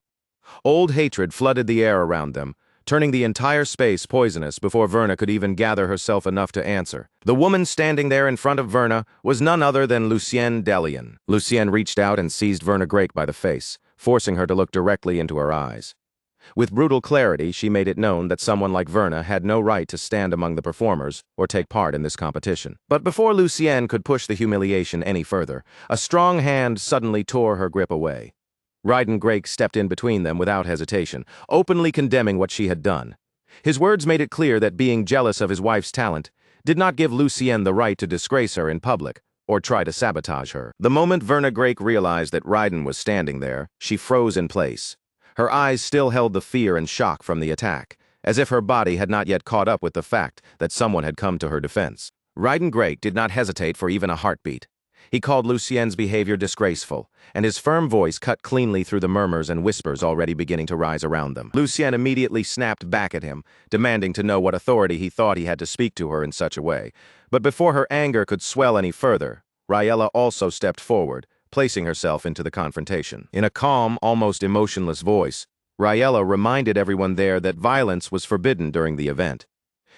[SPEAKER 1] Old hatred flooded the air around them, turning the entire space poisonous before Verna could even gather herself enough to answer. The woman standing there in front of Verna was none other than Lucienne Delian. Lucienne reached out and seized Verna Grake by the face, forcing her to look directly into her eyes. With brutal clarity, she made it known that someone like Verna had no right to stand among the performers or take part in this competition. But before Lucienne could push the humiliation any further, a strong hand suddenly tore her grip away. Ryden Grake stepped in between them without hesitation, openly condemning what she had done. His words made it clear that being jealous of his wife's talent did not give Lucienne the right to disgrace her in public or try to sabotage her. The moment Verna Grake realized that Ryden was standing there, she froze in place. Her eyes still held the fear and shock from the attack, as if her body had not yet caught up with the fact that someone had come to her defense. Ryden Grake did not hesitate for even a heartbeat. He called Lucienne's behavior disgraceful, and his firm voice cut cleanly through the murmurs and whispers already beginning to rise around them. Lucienne immediately snapped back at him, demanding to know what authority he thought he had to speak to her in such a way. But before her anger could swell any further, Yahello also stepped forward, placing herself into the confrontation. In a calm, almost emotionless voice, Yahello reminded everyone there that violence was forbidden during the event.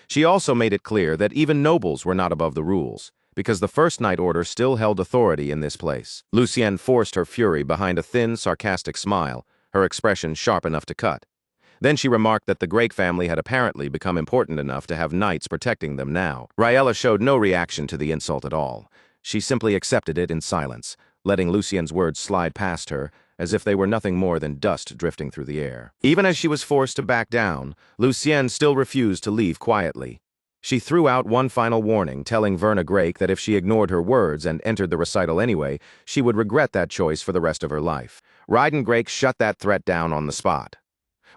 [SPEAKER 1] She also made it clear that even nobles were not above the rules, because the First Night Order still held authority in this place. Lucienne forced her fury behind a thin, sarcastic smile, her expression sharp enough to cut. Then she remarked that the Grake family had apparently become important enough to have knights protecting them now. Yahello showed no reaction to the insult at all. She simply accepted it in silence, letting Lucienne's words slide past her as if they were nothing more than dust drifting through the air. Even as she was forced to back down, Lucienne still refused to leave quietly. She threw out one final warning, telling Verna Grake that if she ignored her words and entered the recital anyway, she would regret that choice for the rest of her life. Ryden Grake shut that threat down on the spot.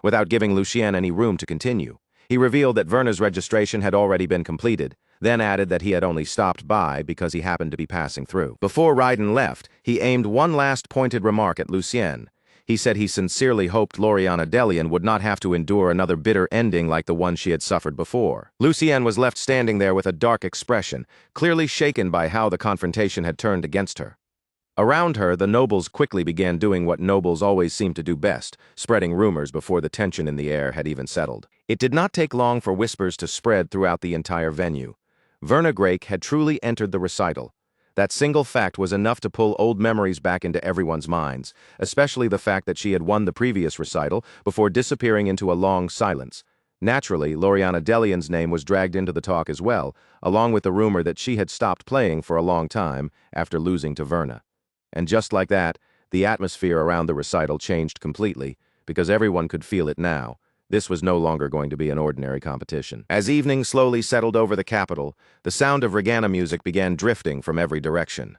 [SPEAKER 1] Without giving Lucienne any room to continue, he revealed that Verna's registration had already been completed, then added that he had only stopped by because he happened to be passing through. Before Ryden left, he aimed one last pointed remark at Lucienne. He said he sincerely hoped Lucienne Delian would not have to endure another bitter ending like the one she had suffered before. Lucienne was left standing there with a dark expression, clearly shaken by how the confrontation had turned against her. Around her, the nobles quickly began doing what nobles always seem to do best, spreading rumors before the tension in the air had even settled. It did not take long for whispers to spread throughout the entire venue. Verna Grake had truly entered the recital. That single fact was enough to pull old memories back into everyone's minds, especially the fact that she had won the previous recital before disappearing into a long silence. Naturally, Lucienne Delian's name was dragged into the talk as well, along with the rumor that she had stopped playing for a long time after losing to Verna. And just like that, the atmosphere around the recital changed completely, because everyone could feel it now. This was no longer going to be an ordinary competition. As evening slowly settled over the capital, the sound of regatta music began drifting from every direction.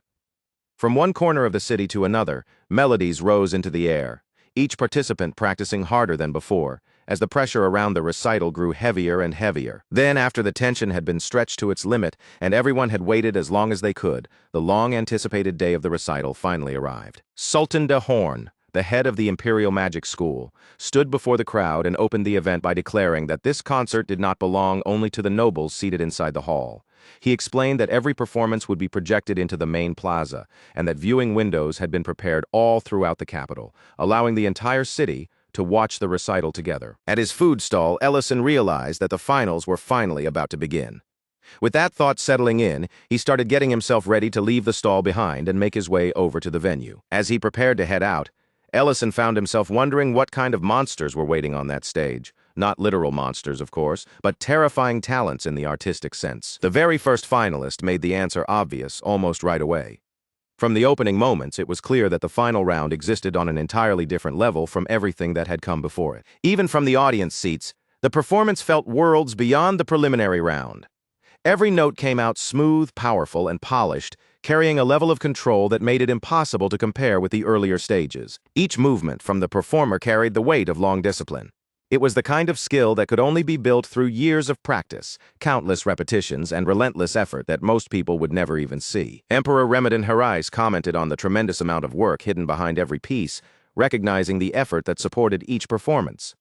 [SPEAKER 1] From one corner of the city to another, melodies rose into the air, each participant practicing harder than before, as the pressure around the recital grew heavier and heavier. Then, after the tension had been stretched to its limit and everyone had waited as long as they could, the long-anticipated day of the recital finally arrived. Sultan de Horn, the head of the Imperial Magic School, stood before the crowd and opened the event by declaring that this concert did not belong only to the nobles seated inside the hall. He explained that every performance would be projected into the main plaza, and that viewing windows had been prepared all throughout the capital, allowing the entire city to watch the recital together. At his food stall, Ellison realized that the finals were finally about to begin. With that thought settling in, he started getting himself ready to leave the stall behind and make his way over to the venue. As he prepared to head out, Ellison found himself wondering what kind of monsters were waiting on that stage. Not literal monsters, of course, but terrifying talents in the artistic sense. The very first finalist made the answer obvious almost right away. From the opening moments, it was clear that the final round existed on an entirely different level from everything that had come before it. Even from the audience seats, the performance felt worlds beyond the preliminary round. Every note came out smooth, powerful, and polished, carrying a level of control that made it impossible to compare with the earlier stages. Each movement from the performer carried the weight of long discipline. It was the kind of skill that could only be built through years of practice, countless repetitions, and relentless effort that most people would never even see. Emperor Remedin Harais commented on the tremendous amount of work hidden behind every piece, recognizing the effort that supported each performance.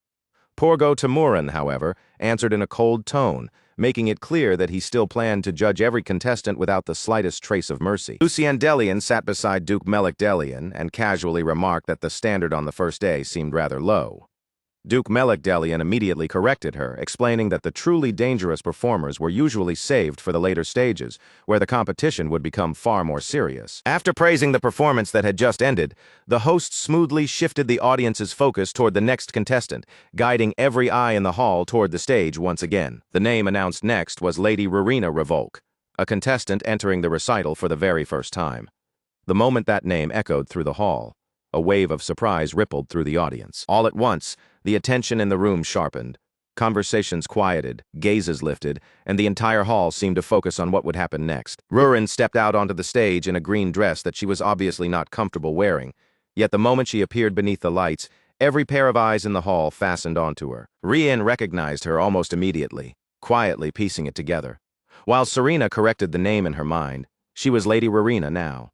[SPEAKER 1] Porgo Timurin, however, answered in a cold tone, making it clear that he still planned to judge every contestant without the slightest trace of mercy. Lucien Delian sat beside Duke Melik Delian and casually remarked that the standard on the first day seemed rather low. Duke Melik Delian immediately corrected her, explaining that the truly dangerous performers were usually saved for the later stages, where the competition would become far more serious. After praising the performance that had just ended, the host smoothly shifted the audience's focus toward the next contestant, guiding every eye in the hall toward the stage once again. The name announced next was Lady Rurina Revolk, a contestant entering the recital for the very first time. The moment that name echoed through the hall, a wave of surprise rippled through the audience. All at once, the attention in the room sharpened. Conversations quieted, gazes lifted, and the entire hall seemed to focus on what would happen next. Rurin stepped out onto the stage in a green dress that she was obviously not comfortable wearing. Yet the moment she appeared beneath the lights, every pair of eyes in the hall fastened onto her. Rien recognized her almost immediately, quietly piecing it together. While Serena corrected the name in her mind, she was Lady Rurina now.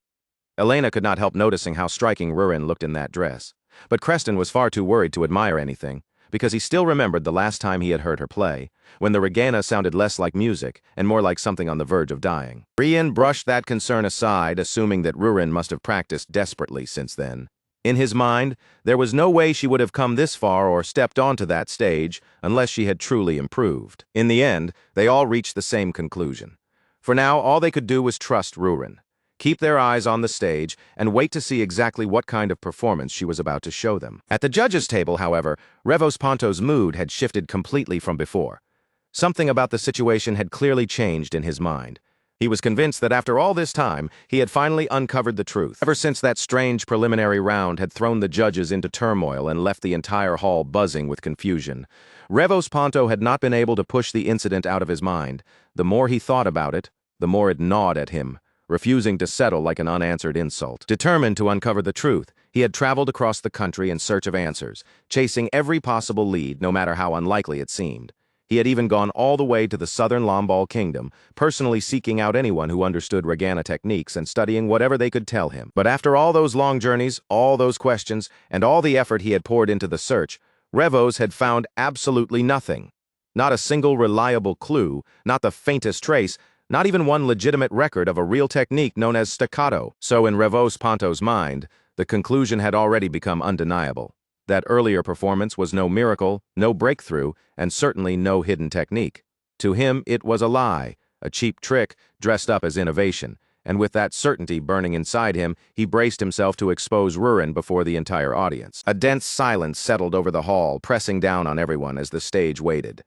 [SPEAKER 1] Elena could not help noticing how striking Rurin looked in that dress. But Creston was far too worried to admire anything, because he still remembered the last time he had heard her play, when the regana sounded less like music and more like something on the verge of dying. Rien brushed that concern aside, assuming that Rurin must have practiced desperately since then. In his mind, there was no way she would have come this far or stepped onto that stage unless she had truly improved. In the end, they all reached the same conclusion. For now, all they could do was trust Rurin, keep their eyes on the stage, and wait to see exactly what kind of performance she was about to show them. At the judges' table, however, Revos Ponto's mood had shifted completely from before. Something about the situation had clearly changed in his mind. He was convinced that after all this time, he had finally uncovered the truth. Ever since that strange preliminary round had thrown the judges into turmoil and left the entire hall buzzing with confusion, Revos Ponto had not been able to push the incident out of his mind. The more he thought about it, the more it gnawed at him, refusing to settle like an unanswered insult. Determined to uncover the truth, he had traveled across the country in search of answers, chasing every possible lead, no matter how unlikely it seemed. He had even gone all the way to the southern Lombal kingdom, personally seeking out anyone who understood regana techniques and studying whatever they could tell him. But after all those long journeys, all those questions, and all the effort he had poured into the search, Revos had found absolutely nothing. Not a single reliable clue, not the faintest trace, not even one legitimate record of a real technique known as staccato. So in Revos Ponto's mind, the conclusion had already become undeniable. That earlier performance was no miracle, no breakthrough, and certainly no hidden technique. To him, it was a lie, a cheap trick dressed up as innovation, and with that certainty burning inside him, he braced himself to expose Rurin before the entire audience. A dense silence settled over the hall, pressing down on everyone as the stage waited.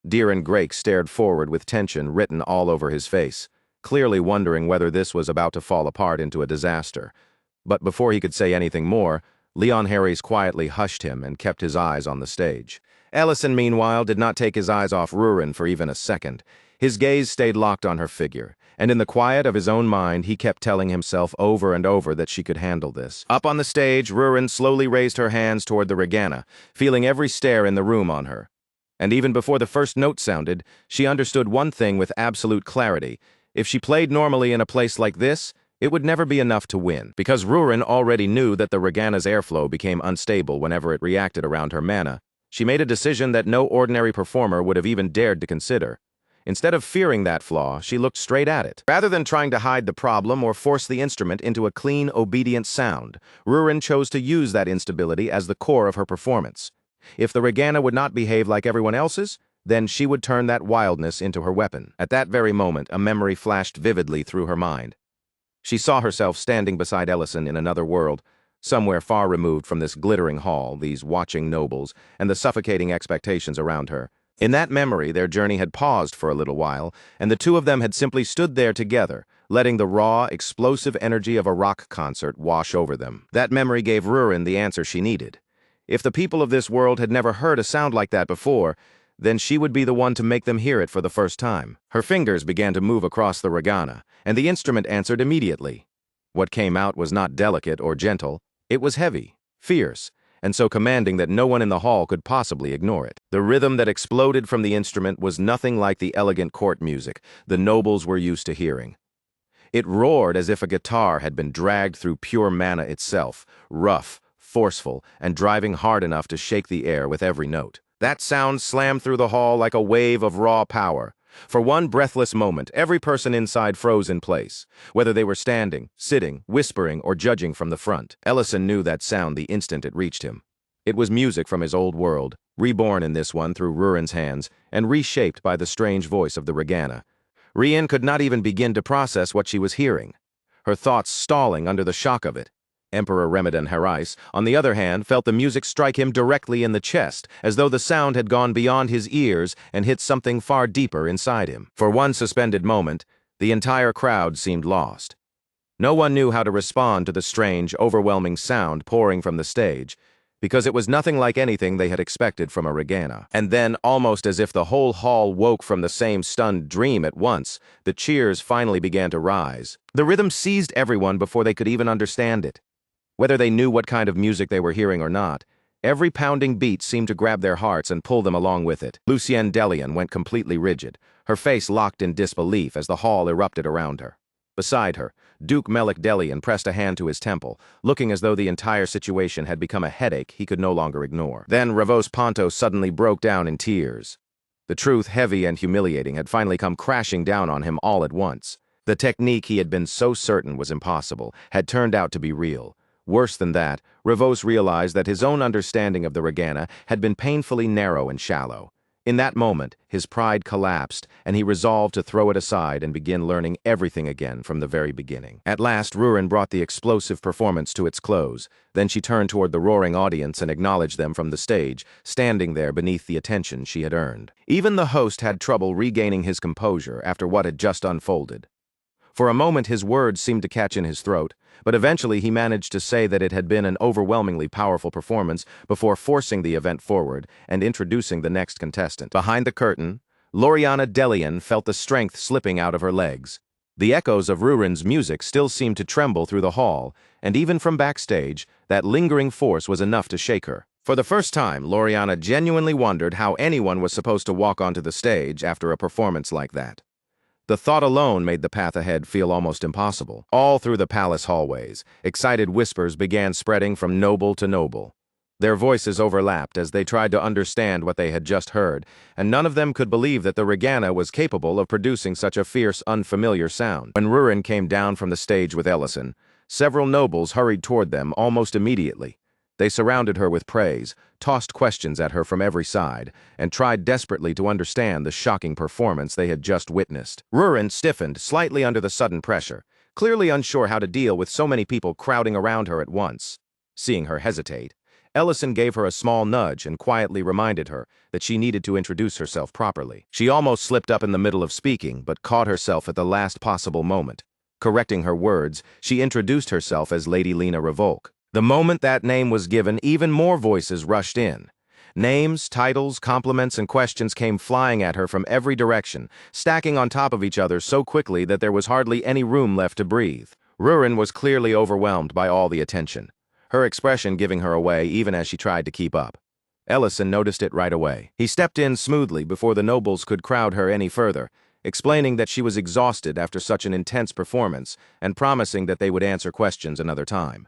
[SPEAKER 1] Deeren Grake stared forward with tension written all over his face, clearly wondering whether this was about to fall apart into a disaster. But before he could say anything more, Leon Harries quietly hushed him and kept his eyes on the stage. Ellison, meanwhile, did not take his eyes off Rurin for even a second. His gaze stayed locked on her figure, and in the quiet of his own mind, he kept telling himself over and over that she could handle this. Up on the stage, Rurin slowly raised her hands toward the regana, feeling every stare in the room on her. And even before the first note sounded, she understood one thing with absolute clarity. If she played normally in a place like this, it would never be enough to win. Because Rurin already knew that the regana's airflow became unstable whenever it reacted around her mana, she made a decision that no ordinary performer would have even dared to consider. Instead of fearing that flaw, she looked straight at it. Rather than trying to hide the problem or force the instrument into a clean, obedient sound, Rurin chose to use that instability as the core of her performance. If the regana would not behave like everyone else's, then she would turn that wildness into her weapon. At that very moment, a memory flashed vividly through her mind. She saw herself standing beside Ellison in another world, somewhere far removed from this glittering hall, these watching nobles, and the suffocating expectations around her. In that memory, their journey had paused for a little while, and the two of them had simply stood there together, letting the raw, explosive energy of a rock concert wash over them. That memory gave Rurin the answer she needed. If the people of this world had never heard a sound like that before, then she would be the one to make them hear it for the first time. Her fingers began to move across the regana, and the instrument answered immediately. What came out was not delicate or gentle, it was heavy, fierce, and so commanding that no one in the hall could possibly ignore it. The rhythm that exploded from the instrument was nothing like the elegant court music the nobles were used to hearing. It roared as if a guitar had been dragged through pure mana itself, rough, forceful, and driving hard enough to shake the air with every note. That sound slammed through the hall like a wave of raw power. For one breathless moment, every person inside froze in place, whether they were standing, sitting, whispering, or judging from the front. Ellison knew that sound the instant it reached him. It was music from his old world, reborn in this one through Rurin's hands, and reshaped by the strange voice of the regana. Rien could not even begin to process what she was hearing, her thoughts stalling under the shock of it. Emperor Ramadan Harais, on the other hand, felt the music strike him directly in the chest, as though the sound had gone beyond his ears and hit something far deeper inside him. For one suspended moment, the entire crowd seemed lost. No one knew how to respond to the strange, overwhelming sound pouring from the stage, because it was nothing like anything they had expected from a regana. And then, almost as if the whole hall woke from the same stunned dream at once, the cheers finally began to rise. The rhythm seized everyone before they could even understand it. Whether they knew what kind of music they were hearing or not, every pounding beat seemed to grab their hearts and pull them along with it. Lucienne Delian went completely rigid, her face locked in disbelief as the hall erupted around her. Beside her, Duke Melik Delian pressed a hand to his temple, looking as though the entire situation had become a headache he could no longer ignore. Then Ravos Ponto suddenly broke down in tears. The truth, heavy and humiliating, had finally come crashing down on him all at once. The technique he had been so certain was impossible had turned out to be real. Worse than that, Ravos realized that his own understanding of the regana had been painfully narrow and shallow. In that moment, his pride collapsed, and he resolved to throw it aside and begin learning everything again from the very beginning. At last, Rurin brought the explosive performance to its close. Then she turned toward the roaring audience and acknowledged them from the stage, standing there beneath the attention she had earned. Even the host had trouble regaining his composure after what had just unfolded. For a moment, his words seemed to catch in his throat, but eventually he managed to say that it had been an overwhelmingly powerful performance before forcing the event forward and introducing the next contestant. Behind the curtain, Loriana Delian felt the strength slipping out of her legs. The echoes of Rurin's music still seemed to tremble through the hall, and even from backstage, that lingering force was enough to shake her. For the first time, Loriana genuinely wondered how anyone was supposed to walk onto the stage after a performance like that. The thought alone made the path ahead feel almost impossible. All through the palace hallways, excited whispers began spreading from noble to noble. Their voices overlapped as they tried to understand what they had just heard, and none of them could believe that the regana was capable of producing such a fierce, unfamiliar sound. When Rurin came down from the stage with Ellison, several nobles hurried toward them almost immediately. They surrounded her with praise, tossed questions at her from every side, and tried desperately to understand the shocking performance they had just witnessed. Rurin stiffened slightly under the sudden pressure, clearly unsure how to deal with so many people crowding around her at once. Seeing her hesitate, Ellison gave her a small nudge and quietly reminded her that she needed to introduce herself properly. She almost slipped up in the middle of speaking, but caught herself at the last possible moment. Correcting her words, she introduced herself as Lady Lena Revolk. The moment that name was given, even more voices rushed in. Names, titles, compliments, and questions came flying at her from every direction, stacking on top of each other so quickly that there was hardly any room left to breathe. Rurin was clearly overwhelmed by all the attention, her expression giving her away even as she tried to keep up. Ellison noticed it right away. He stepped in smoothly before the nobles could crowd her any further, explaining that she was exhausted after such an intense performance and promising that they would answer questions another time.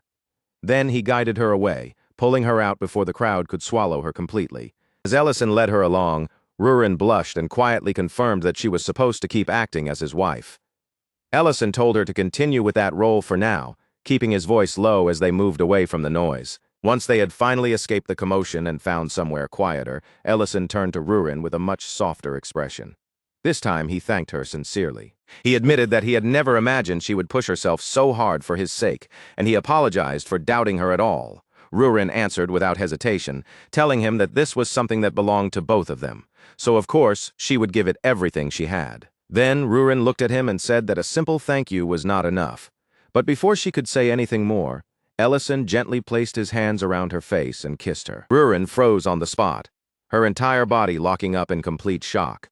[SPEAKER 1] Then he guided her away, pulling her out before the crowd could swallow her completely. As Ellison led her along, Rurin blushed and quietly confirmed that she was supposed to keep acting as his wife. Ellison told her to continue with that role for now, keeping his voice low as they moved away from the noise. Once they had finally escaped the commotion and found somewhere quieter, Ellison turned to Rurin with a much softer expression. This time he thanked her sincerely. He admitted that he had never imagined she would push herself so hard for his sake, and he apologized for doubting her at all. Rurin answered without hesitation, telling him that this was something that belonged to both of them, so of course she would give it everything she had. Then Rurin looked at him and said that a simple thank you was not enough. But before she could say anything more, Ellison gently placed his hands around her face and kissed her. Rurin froze on the spot. her entire body locking up in complete shock.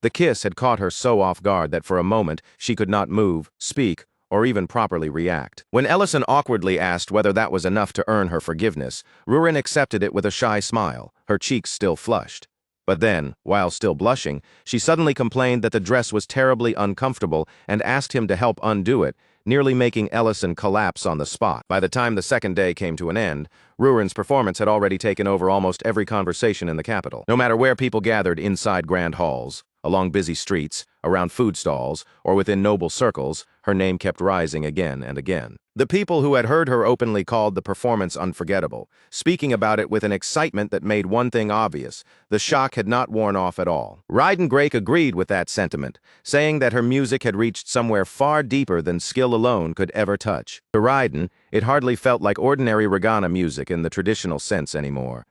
[SPEAKER 1] The kiss had caught her so off guard that for a moment she could not move, speak, or even properly react. When Ellison awkwardly asked whether that was enough to earn her forgiveness, Rurin accepted it with a shy smile, her cheeks still flushed. But then, while still blushing, she suddenly complained that the dress was terribly uncomfortable and asked him to help undo it, nearly making Ellison collapse on the spot. By the time the second day came to an end, Rurin's performance had already taken over almost every conversation in the capital. No matter where people gathered inside grand halls, along busy streets, around food stalls, or within noble circles, her name kept rising again and again. The people who had heard her openly called the performance unforgettable, speaking about it with an excitement that made one thing obvious: the shock had not worn off at all. Ryden Grake agreed with that sentiment, saying that her music had reached somewhere far deeper than skill alone could ever touch. To Ryden, it hardly felt like ordinary regana music in the traditional sense anymore.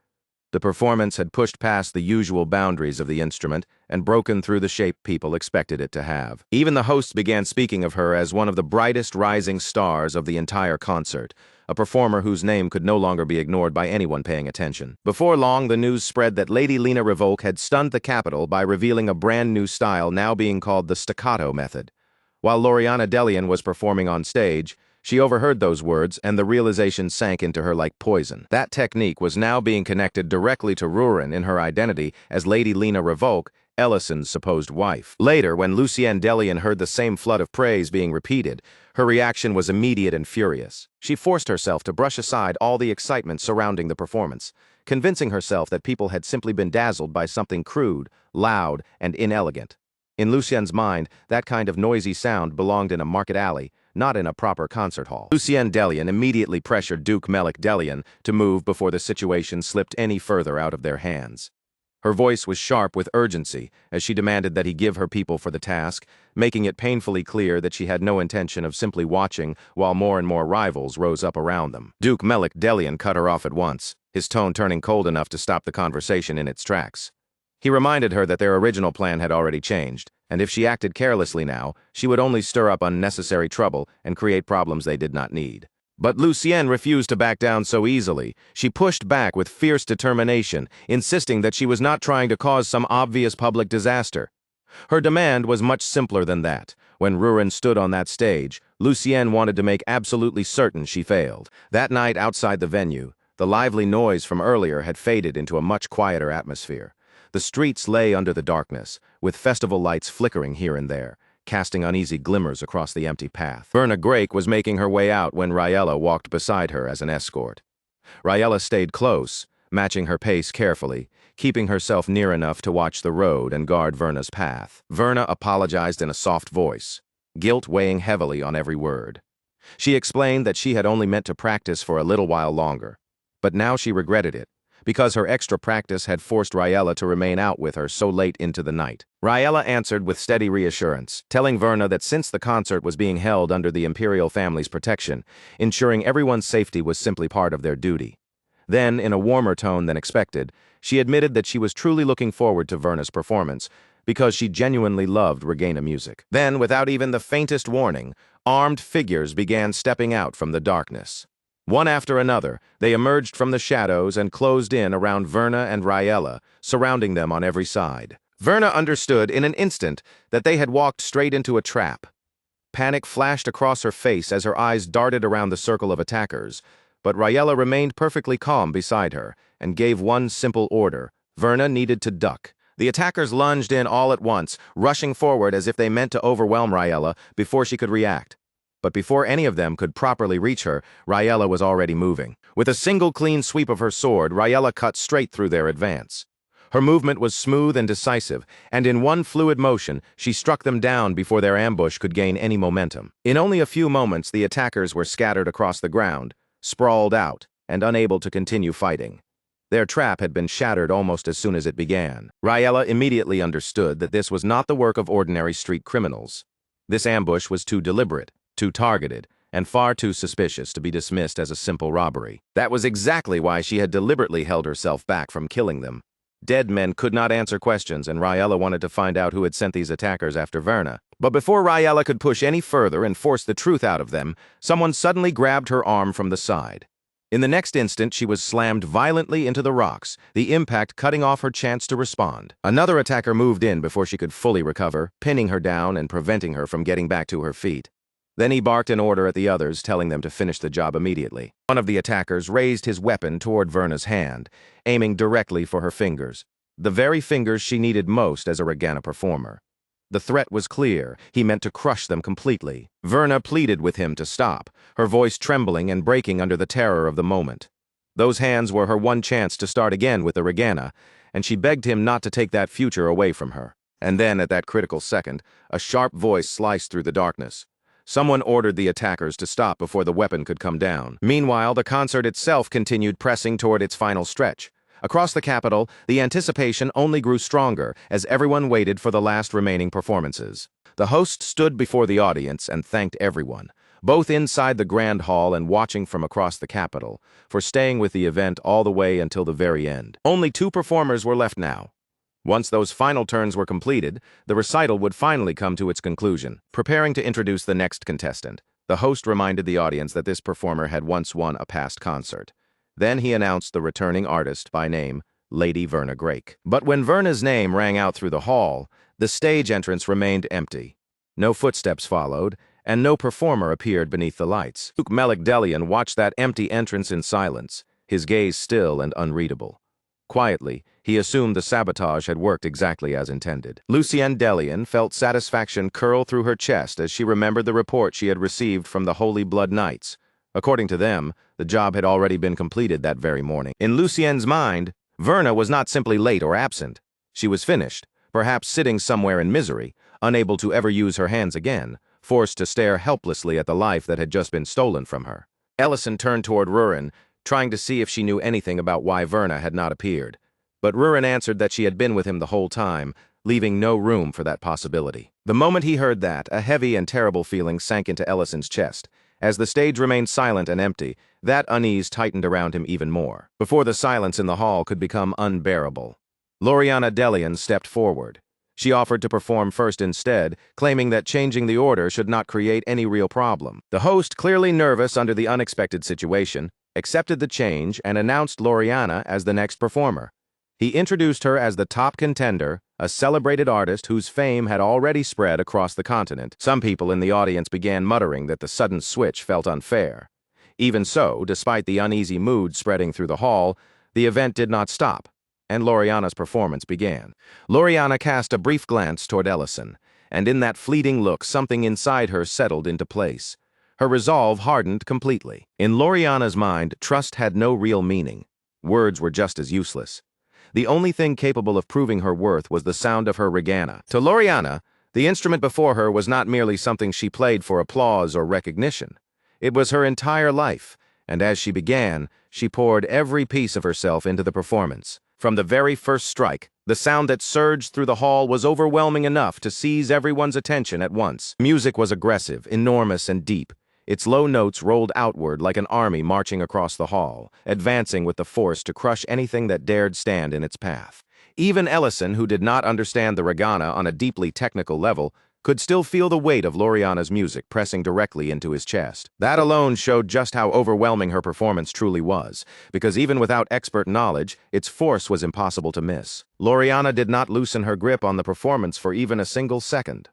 [SPEAKER 1] The performance had pushed past the usual boundaries of the instrument and broken through the shape people expected it to have. Even the hosts began speaking of her as one of the brightest rising stars of the entire concert, a performer whose name could no longer be ignored by anyone paying attention. Before long, the news spread that Lady Lena Revolk had stunned the capital by revealing a brand new style now being called the staccato method. While Loriana Delian was performing on stage, she overheard those words, and the realization sank into her like poison. That technique was now being connected directly to Rurin in her identity as Lady Lena Revolk, Ellison's supposed wife. Later, when Lucienne Delian heard the same flood of praise being repeated, her reaction was immediate and furious. She forced herself to brush aside all the excitement surrounding the performance, convincing herself that people had simply been dazzled by something crude, loud, and inelegant. In Lucienne's mind, that kind of noisy sound belonged in a market alley, not in a proper concert hall. Lucienne Delian immediately pressured Duke Melik Delian to move before the situation slipped any further out of their hands. Her voice was sharp with urgency as she demanded that he give her people for the task, making it painfully clear that she had no intention of simply watching while more and more rivals rose up around them. Duke Melik Delian cut her off at once, his tone turning cold enough to stop the conversation in its tracks. He reminded her that their original plan had already changed, and if she acted carelessly now, she would only stir up unnecessary trouble and create problems they did not need. But Lucienne refused to back down so easily. She pushed back with fierce determination, insisting that she was not trying to cause some obvious public disaster. Her demand was much simpler than that. When Rurin stood on that stage, Lucienne wanted to make absolutely certain she failed. That night outside the venue, the lively noise from earlier had faded into a much quieter atmosphere. The streets lay under the darkness, with festival lights flickering here and there, casting uneasy glimmers across the empty path. Verna Grake was making her way out when Yahello walked beside her as an escort. Yahello stayed close, matching her pace carefully, keeping herself near enough to watch the road and guard Verna's path. Verna apologized in a soft voice, guilt weighing heavily on every word. She explained that she had only meant to practice for a little while longer, but now she regretted it, because her extra practice had forced Yahello to remain out with her so late into the night. Yahello answered with steady reassurance, telling Verna that since the concert was being held under the imperial family's protection, ensuring everyone's safety was simply part of their duty. Then, in a warmer tone than expected, she admitted that she was truly looking forward to Verna's performance, because she genuinely loved Regina music. Then, without even the faintest warning, armed figures began stepping out from the darkness. One after another, they emerged from the shadows and closed in around Verna and Yahello, surrounding them on every side. Verna understood in an instant that they had walked straight into a trap. Panic flashed across her face as her eyes darted around the circle of attackers, but Yahello remained perfectly calm beside her and gave one simple order: Verna needed to duck. The attackers lunged in all at once, rushing forward as if they meant to overwhelm Yahello before she could react. But before any of them could properly reach her, Yahello was already moving. With a single clean sweep of her sword, Yahello cut straight through their advance. Her movement was smooth and decisive, and in one fluid motion, she struck them down before their ambush could gain any momentum. In only a few moments, the attackers were scattered across the ground, sprawled out, and unable to continue fighting. Their trap had been shattered almost as soon as it began. Yahello immediately understood that this was not the work of ordinary street criminals. This ambush was too deliberate, too targeted, and far too suspicious to be dismissed as a simple robbery. That was exactly why she had deliberately held herself back from killing them. Dead men could not answer questions, and Yahello wanted to find out who had sent these attackers after Verna. But before Yahello could push any further and force the truth out of them, someone suddenly grabbed her arm from the side. In the next instant, she was slammed violently into the rocks, the impact cutting off her chance to respond. Another attacker moved in before she could fully recover, pinning her down and preventing her from getting back to her feet. Then he barked an order at the others, telling them to finish the job immediately. One of the attackers raised his weapon toward Verna's hand, aiming directly for her fingers, the very fingers she needed most as a Regana performer. The threat was clear. He meant to crush them completely. Verna pleaded with him to stop, her voice trembling and breaking under the terror of the moment. Those hands were her one chance to start again with the Regana, and she begged him not to take that future away from her. And then, at that critical second, a sharp voice sliced through the darkness. Someone ordered the attackers to stop before the weapon could come down. Meanwhile, the concert itself continued pressing toward its final stretch. Across the capital, the anticipation only grew stronger as everyone waited for the last remaining performances. The host stood before the audience and thanked everyone, both inside the grand hall and watching from across the capital, for staying with the event all the way until the very end. Only 2 performers were left now. Once those final turns were completed, the recital would finally come to its conclusion. Preparing to introduce the next contestant, the host reminded the audience that this performer had once won a past concert. Then he announced the returning artist by name, Lady Verna Grake. But when Verna's name rang out through the hall, the stage entrance remained empty. No footsteps followed, and no performer appeared beneath the lights. Duke Delian watched that empty entrance in silence, his gaze still and unreadable. Quietly, he assumed the sabotage had worked exactly as intended. Lucienne Delian felt satisfaction curl through her chest as she remembered the report she had received from the Holy Blood Knights. According to them, the job had already been completed that very morning. In Lucienne's mind, Verna was not simply late or absent. She was finished, perhaps sitting somewhere in misery, unable to ever use her hands again, forced to stare helplessly at the life that had just been stolen from her. Ellison turned toward Rurin, trying to see if she knew anything about why Verna had not appeared. But Rurin answered that she had been with him the whole time, leaving no room for that possibility. The moment he heard that, a heavy and terrible feeling sank into Ellison's chest. As the stage remained silent and empty, that unease tightened around him even more, before the silence in the hall could become unbearable. Loriana Delian stepped forward. She offered to perform first instead, claiming that changing the order should not create any real problem. The host, clearly nervous under the unexpected situation, accepted the change and announced Loriana as the next performer. He introduced her as the top contender, a celebrated artist whose fame had already spread across the continent. Some people in the audience began muttering that the sudden switch felt unfair. Even so, despite the uneasy mood spreading through the hall, the event did not stop, and Loriana's performance began. Loriana cast a brief glance toward Ellison, and in that fleeting look something inside her settled into place. Her resolve hardened completely. In Loriana's mind, trust had no real meaning. Words were just as useless. The only thing capable of proving her worth was the sound of her Regana. To Loriana, the instrument before her was not merely something she played for applause or recognition. It was her entire life, and as she began, she poured every piece of herself into the performance. From the very first strike, the sound that surged through the hall was overwhelming enough to seize everyone's attention at once. Music was aggressive, enormous, and deep. Its low notes rolled outward like an army marching across the hall, advancing with the force to crush anything that dared stand in its path. Even Ellison, who did not understand the Regana on a deeply technical level, could still feel the weight of Loriana's music pressing directly into his chest. That alone showed just how overwhelming her performance truly was, because even without expert knowledge, its force was impossible to miss. Loriana did not loosen her grip on the performance for even a single second.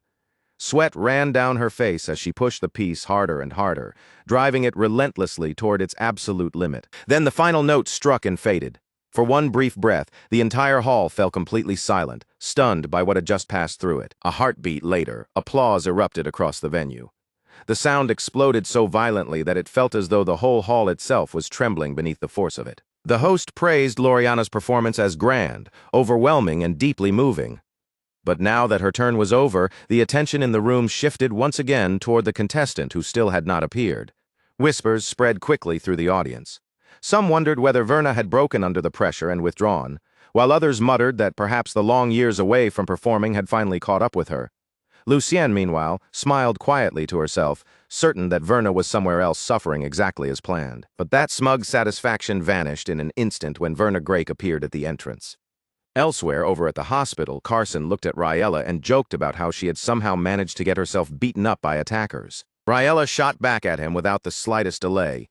[SPEAKER 1] Sweat ran down her face as she pushed the piece harder and harder, driving it relentlessly toward its absolute limit. Then the final note struck and faded. For one brief breath, the entire hall fell completely silent, stunned by what had just passed through it. A heartbeat later, applause erupted across the venue. The sound exploded so violently that it felt as though the whole hall itself was trembling beneath the force of it. The host praised Loriana's performance as grand, overwhelming, and deeply moving. But now that her turn was over, the attention in the room shifted once again toward the contestant who still had not appeared. Whispers spread quickly through the audience. Some wondered whether Verna had broken under the pressure and withdrawn, while others muttered that perhaps the long years away from performing had finally caught up with her. Lucienne, meanwhile, smiled quietly to herself, certain that Verna was somewhere else suffering exactly as planned. But that smug satisfaction vanished in an instant when Verna Grake appeared at the entrance. Elsewhere, over at the hospital, Carson looked at Raella and joked about how she had somehow managed to get herself beaten up by attackers. Raella shot back at him without the slightest delay.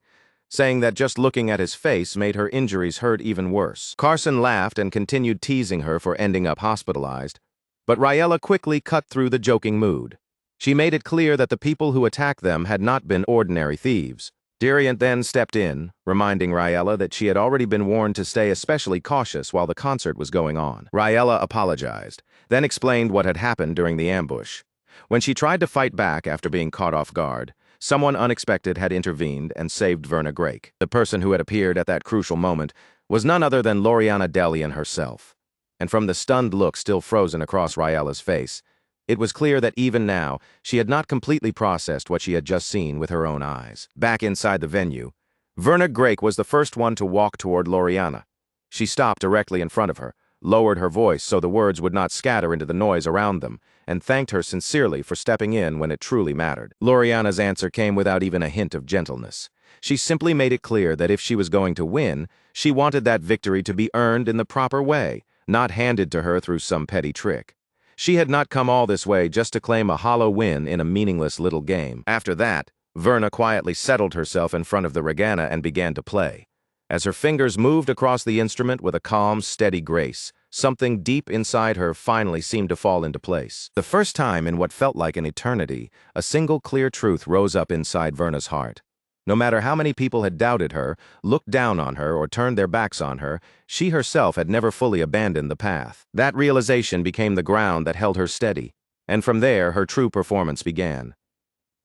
[SPEAKER 1] saying that just looking at his face made her injuries hurt even worse. Carson laughed and continued teasing her for ending up hospitalized, but Yahello quickly cut through the joking mood. She made it clear that the people who attacked them had not been ordinary thieves. Darian then stepped in, reminding Yahello that she had already been warned to stay especially cautious while the concert was going on. Yahello apologized, then explained what had happened during the ambush. When she tried to fight back after being caught off guard, someone unexpected had intervened and saved Verna Grake. The person who had appeared at that crucial moment was none other than Loriana Delian herself. And from the stunned look still frozen across Yahello's face, it was clear that even now, she had not completely processed what she had just seen with her own eyes. Back inside the venue, Verna Grake was the first one to walk toward Loriana. She stopped directly in front of her, lowered her voice so the words would not scatter into the noise around them, and thanked her sincerely for stepping in when it truly mattered. Loriana's answer came without even a hint of gentleness. She simply made it clear that if she was going to win, she wanted that victory to be earned in the proper way, not handed to her through some petty trick. She had not come all this way just to claim a hollow win in a meaningless little game. After that, Verna quietly settled herself in front of the regana and began to play. As her fingers moved across the instrument with a calm, steady grace, something deep inside her finally seemed to fall into place. The first time in what felt like an eternity, a single clear truth rose up inside Verna's heart. No matter how many people had doubted her, looked down on her, or turned their backs on her, she herself had never fully abandoned the path. That realization became the ground that held her steady, and from there her true performance began.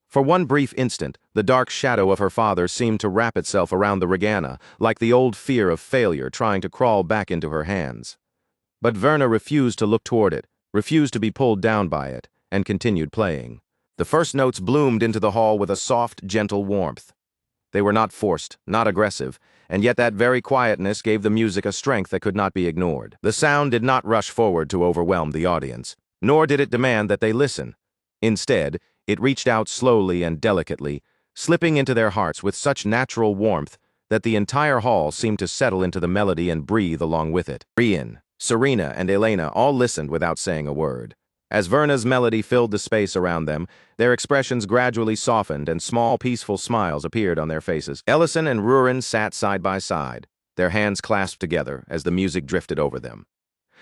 [SPEAKER 1] For one brief instant, the dark shadow of her father seemed to wrap itself around the regana, like the old fear of failure trying to crawl back into her hands. But Verna refused to look toward it, refused to be pulled down by it, and continued playing. The first notes bloomed into the hall with a soft, gentle warmth. They were not forced, not aggressive, and yet that very quietness gave the music a strength that could not be ignored. The sound did not rush forward to overwhelm the audience, nor did it demand that they listen. Instead, it reached out slowly and delicately, slipping into their hearts with such natural warmth that the entire hall seemed to settle into the melody and breathe along with it. Rian, Serena, and Elena all listened without saying a word. As Verna's melody filled the space around them, their expressions gradually softened and small, peaceful smiles appeared on their faces. Ellison and Rurin sat side by side, their hands clasped together as the music drifted over them.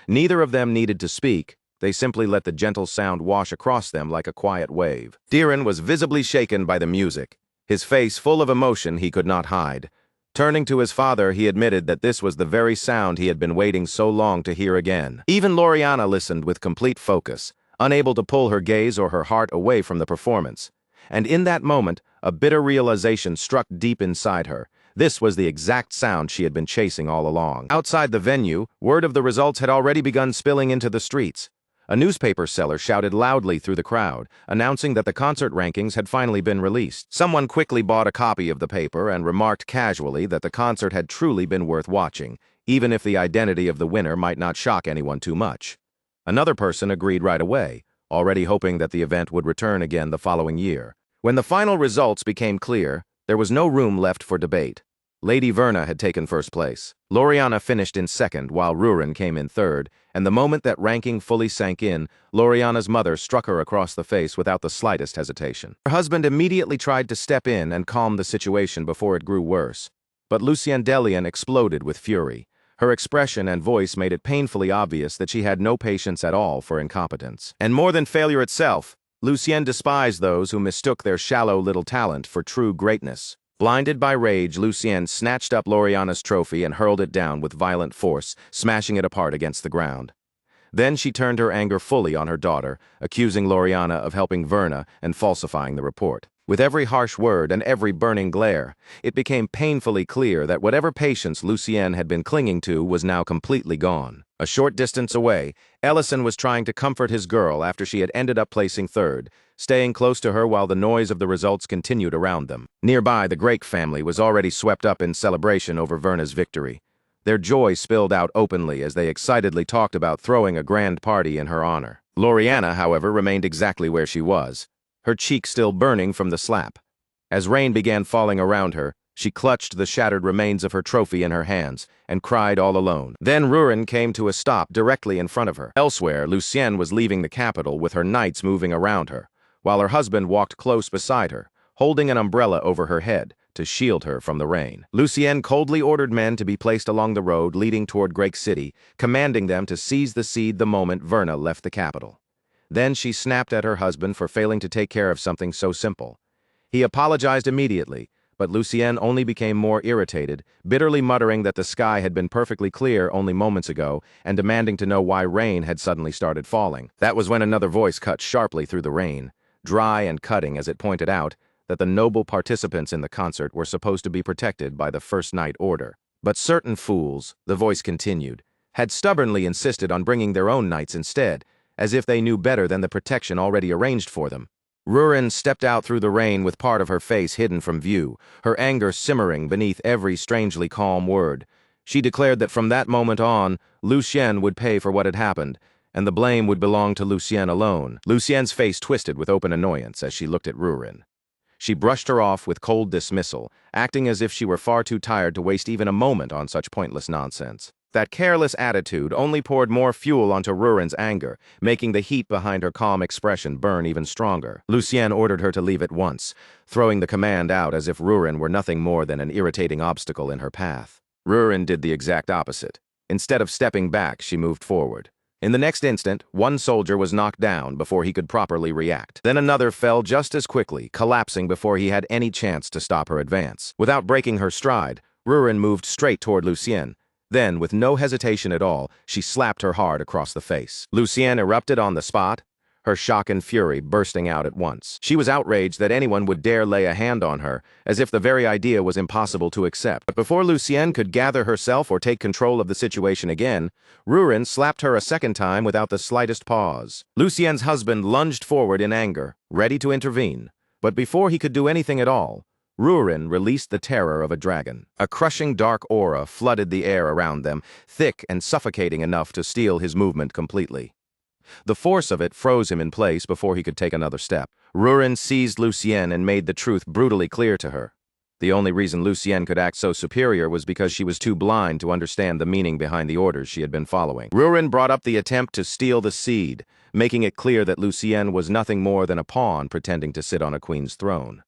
[SPEAKER 1] Neither of them needed to speak, they simply let the gentle sound wash across them like a quiet wave. Darian was visibly shaken by the music, his face full of emotion he could not hide. Turning to his father, he admitted that this was the very sound he had been waiting so long to hear again. Even Loriana listened with complete focus, unable to pull her gaze or her heart away from the performance. And in that moment, a bitter realization struck deep inside her. This was the exact sound she had been chasing all along. Outside the venue, word of the results had already begun spilling into the streets. A newspaper seller shouted loudly through the crowd, announcing that the concert rankings had finally been released. Someone quickly bought a copy of the paper and remarked casually that the concert had truly been worth watching, even if the identity of the winner might not shock anyone too much. Another person agreed right away, already hoping that the event would return again the following year. When the final results became clear, there was no room left for debate. Lady Verna had taken first place. Loriana finished in second, while Rurin came in third, and the moment that ranking fully sank in, Loriana's mother struck her across the face without the slightest hesitation. Her husband immediately tried to step in and calm the situation before it grew worse. But Lucienne Delian exploded with fury. Her expression and voice made it painfully obvious that she had no patience at all for incompetence. And more than failure itself, Lucienne despised those who mistook their shallow little talent for true greatness. Blinded by rage, Lucienne snatched up Loriana's trophy and hurled it down with violent force, smashing it apart against the ground. Then she turned her anger fully on her daughter, accusing Loriana of helping Verna and falsifying the report. With every harsh word and every burning glare, it became painfully clear that whatever patience Lucienne had been clinging to was now completely gone. A short distance away, Ellison was trying to comfort his girl after she had ended up placing third, staying close to her while the noise of the results continued around them. Nearby, the Grake family was already swept up in celebration over Verna's victory. Their joy spilled out openly as they excitedly talked about throwing a grand party in her honor. Loriana, however, remained exactly where she was, her cheek still burning from the slap. As rain began falling around her, she clutched the shattered remains of her trophy in her hands and cried all alone. Then Rurin came to a stop directly in front of her. Elsewhere, Lucienne was leaving the capital with her knights moving around her, while her husband walked close beside her, holding an umbrella over her head to shield her from the rain. Lucien coldly ordered men to be placed along the road leading toward Great City, commanding them to seize the seed the moment Verna left the capital. Then she snapped at her husband for failing to take care of something so simple. He apologized immediately, but Lucien only became more irritated, bitterly muttering that the sky had been perfectly clear only moments ago and demanding to know why rain had suddenly started falling. That was when another voice cut sharply through the rain, dry and cutting as it pointed out that the noble participants in the concert were supposed to be protected by the First Night Order. But certain fools, the voice continued, had stubbornly insisted on bringing their own knights instead, as if they knew better than the protection already arranged for them. Rurin stepped out through the rain with part of her face hidden from view, her anger simmering beneath every strangely calm word. She declared that from that moment on, Lucien would pay for what had happened, and the blame would belong to Lucien alone. Lucien's face twisted with open annoyance as she looked at Rurin. She brushed her off with cold dismissal, acting as if she were far too tired to waste even a moment on such pointless nonsense. That careless attitude only poured more fuel onto Rurin's anger, making the heat behind her calm expression burn even stronger. Lucien ordered her to leave at once, throwing the command out as if Rurin were nothing more than an irritating obstacle in her path. Rurin did the exact opposite. Instead of stepping back, she moved forward. In the next instant, one soldier was knocked down before he could properly react. Then another fell just as quickly, collapsing before he had any chance to stop her advance. Without breaking her stride, Rurin moved straight toward Lucien. Then, with no hesitation at all, she slapped her hard across the face. Lucien erupted on the spot, her shock and fury bursting out at once. She was outraged that anyone would dare lay a hand on her, as if the very idea was impossible to accept. But before Lucien could gather herself or take control of the situation again, Rurin slapped her a second time without the slightest pause. Lucien's husband lunged forward in anger, ready to intervene. But before he could do anything at all, Rurin released the terror of a dragon. A crushing dark aura flooded the air around them, thick and suffocating enough to steal his movement completely. The force of it froze him in place before he could take another step. Rurin seized Lucien and made the truth brutally clear to her. The only reason Lucien could act so superior was because she was too blind to understand the meaning behind the orders she had been following. Rurin brought up the attempt to steal the seed, making it clear that Lucien was nothing more than a pawn pretending to sit on a queen's throne.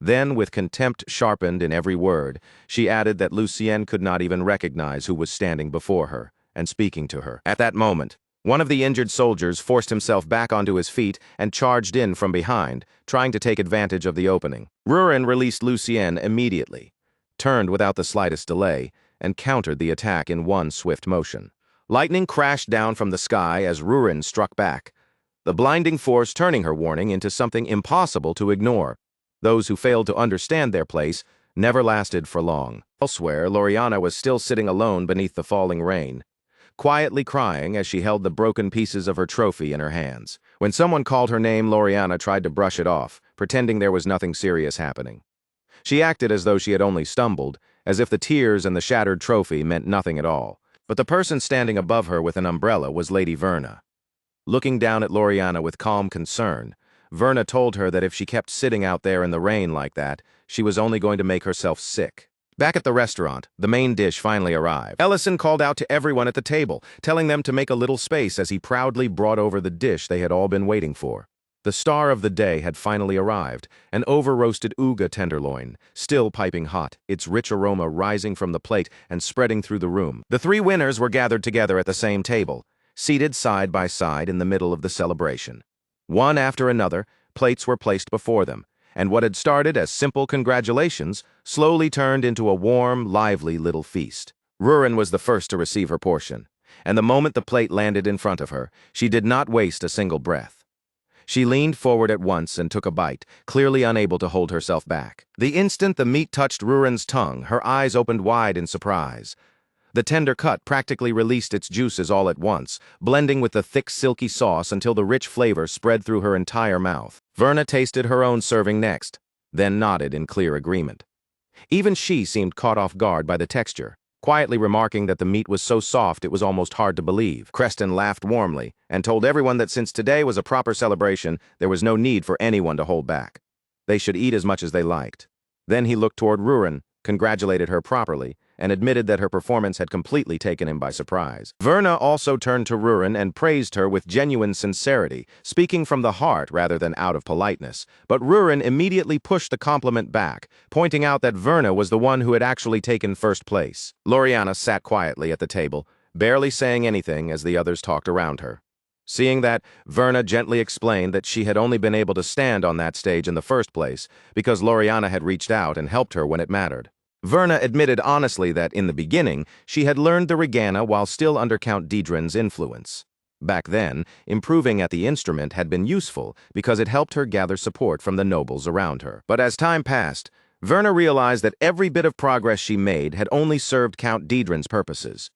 [SPEAKER 1] Then, with contempt sharpened in every word, she added that Lucien could not even recognize who was standing before her and speaking to her. At that moment, one of the injured soldiers forced himself back onto his feet and charged in from behind, trying to take advantage of the opening. Rurin released Lucien immediately, turned without the slightest delay, and countered the attack in one swift motion. Lightning crashed down from the sky as Rurin struck back, the blinding force turning her warning into something impossible to ignore. Those who failed to understand their place never lasted for long. Elsewhere, Loriana was still sitting alone beneath the falling rain, quietly crying as she held the broken pieces of her trophy in her hands. When someone called her name, Loriana tried to brush it off, pretending there was nothing serious happening. She acted as though she had only stumbled, as if the tears and the shattered trophy meant nothing at all. But the person standing above her with an umbrella was Lady Verna. Looking down at Loriana with calm concern, Verna told her that if she kept sitting out there in the rain like that, she was only going to make herself sick. Back at the restaurant, the main dish finally arrived. Ellison called out to everyone at the table, telling them to make a little space as he proudly brought over the dish they had all been waiting for. The star of the day had finally arrived, an over-roasted uga tenderloin, still piping hot, its rich aroma rising from the plate and spreading through the room. The three winners were gathered together at the same table, seated side by side in the middle of the celebration. One after another, plates were placed before them, and what had started as simple congratulations slowly turned into a warm, lively little feast. Rurin was the first to receive her portion, and the moment the plate landed in front of her, she did not waste a single breath. She leaned forward at once and took a bite, clearly unable to hold herself back. The instant the meat touched Rurin's tongue, her eyes opened wide in surprise. The tender cut practically released its juices all at once, blending with the thick, silky sauce until the rich flavor spread through her entire mouth. Verna tasted her own serving next, then nodded in clear agreement. Even she seemed caught off guard by the texture, quietly remarking that the meat was so soft it was almost hard to believe. Creston laughed warmly and told everyone that since today was a proper celebration, there was no need for anyone to hold back. They should eat as much as they liked. Then he looked toward Rurin, congratulated her properly, and admitted that her performance had completely taken him by surprise. Verna also turned to Rurin and praised her with genuine sincerity, speaking from the heart rather than out of politeness. But Rurin immediately pushed the compliment back, pointing out that Verna was the one who had actually taken first place. Loriana sat quietly at the table, barely saying anything as the others talked around her. Seeing that, Verna gently explained that she had only been able to stand on that stage in the first place because Loriana had reached out and helped her when it mattered. Verna admitted honestly that, in the beginning, she had learned the regana while still under Count Dedrin's influence. Back then, improving at the instrument had been useful because it helped her gather support from the nobles around her. But as time passed, Verna realized that every bit of progress she made had only served Count Dedrin's purposes.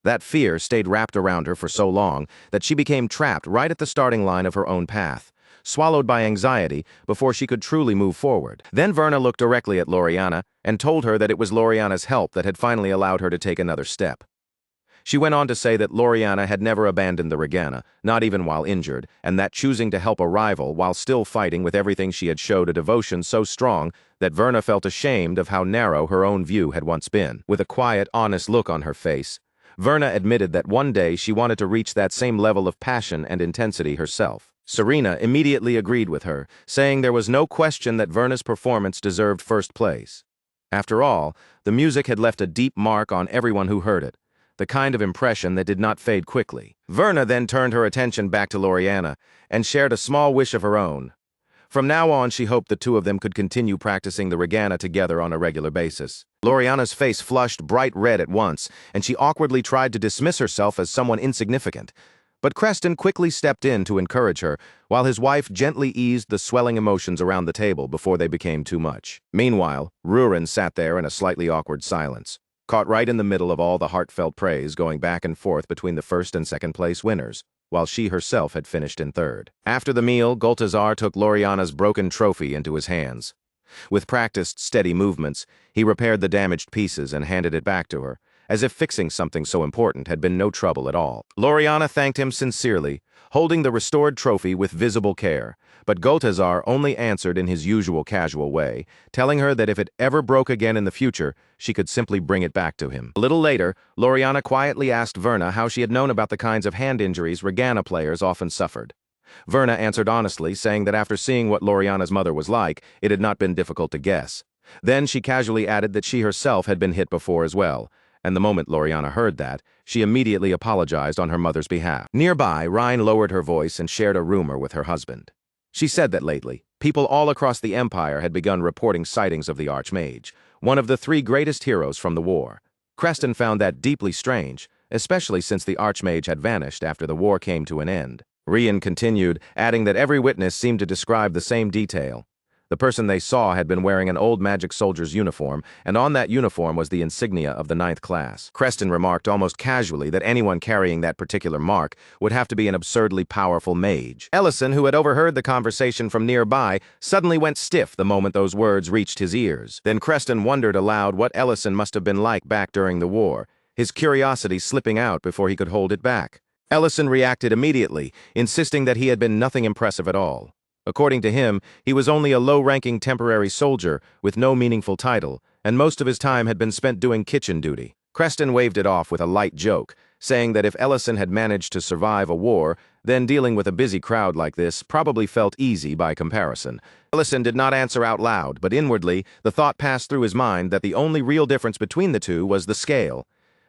[SPEAKER 1] That fear stayed wrapped around her for so long that she became trapped right at the starting line of her own path, swallowed by anxiety before she could truly move forward. Then Verna looked directly at Loriana and told her that it was Loriana's help that had finally allowed her to take another step. She went on to say that Loriana had never abandoned the regana, not even while injured, and that choosing to help a rival while still fighting with everything she had showed a devotion so strong that Verna felt ashamed of how narrow her own view had once been. With a quiet, honest look on her face, Verna admitted that one day she wanted to reach that same level of passion and intensity herself. Serena immediately agreed with her, saying there was no question that Verna's performance deserved first place. After all, the music had left a deep mark on everyone who heard it, the kind of impression that did not fade quickly. Verna then turned her attention back to Loriana and shared a small wish of her own. From now on, she hoped the two of them could continue practicing the regana together on a regular basis. Loriana's face flushed bright red at once, and she awkwardly tried to dismiss herself as someone insignificant. But Creston quickly stepped in to encourage her, while his wife gently eased the swelling emotions around the table before they became too much. Meanwhile, Rurin sat there in a slightly awkward silence, caught right in the middle of all the heartfelt praise going back and forth between the first and second place winners, while she herself had finished in third. After the meal, Goltazar took Loriana's broken trophy into his hands. With practiced, steady movements, he repaired the damaged pieces and handed it back to her, as if fixing something so important had been no trouble at all. Loriana thanked him sincerely, holding the restored trophy with visible care, but Goltazar only answered in his usual casual way, telling her that if it ever broke again in the future, she could simply bring it back to him. A little later, Loriana quietly asked Verna how she had known about the kinds of hand injuries regana players often suffered. Verna answered honestly, saying that after seeing what Loriana's mother was like, it had not been difficult to guess. Then she casually added that she herself had been hit before as well, and the moment Loriana heard that, she immediately apologized on her mother's behalf. Nearby, Rhine lowered her voice and shared a rumor with her husband. She said that lately, people all across the Empire had begun reporting sightings of the Archmage, one of the three greatest heroes from the war. Creston found that deeply strange, especially since the Archmage had vanished after the war came to an end. Rian continued, adding that every witness seemed to describe the same detail. The person they saw had been wearing an old magic soldier's uniform, and on that uniform was the insignia of the 9th class. Creston remarked almost casually that anyone carrying that particular mark would have to be an absurdly powerful mage. Ellison, who had overheard the conversation from nearby, suddenly went stiff the moment those words reached his ears. Then Creston wondered aloud what Ellison must have been like back during the war, his curiosity slipping out before he could hold it back. Ellison reacted immediately, insisting that he had been nothing impressive at all. According to him, he was only a low-ranking temporary soldier with no meaningful title, and most of his time had been spent doing kitchen duty. Creston waved it off with a light joke, saying that if Ellison had managed to survive a war, then dealing with a busy crowd like this probably felt easy by comparison. Ellison did not answer out loud, but inwardly, the thought passed through his mind that the only real difference between the two was the scale.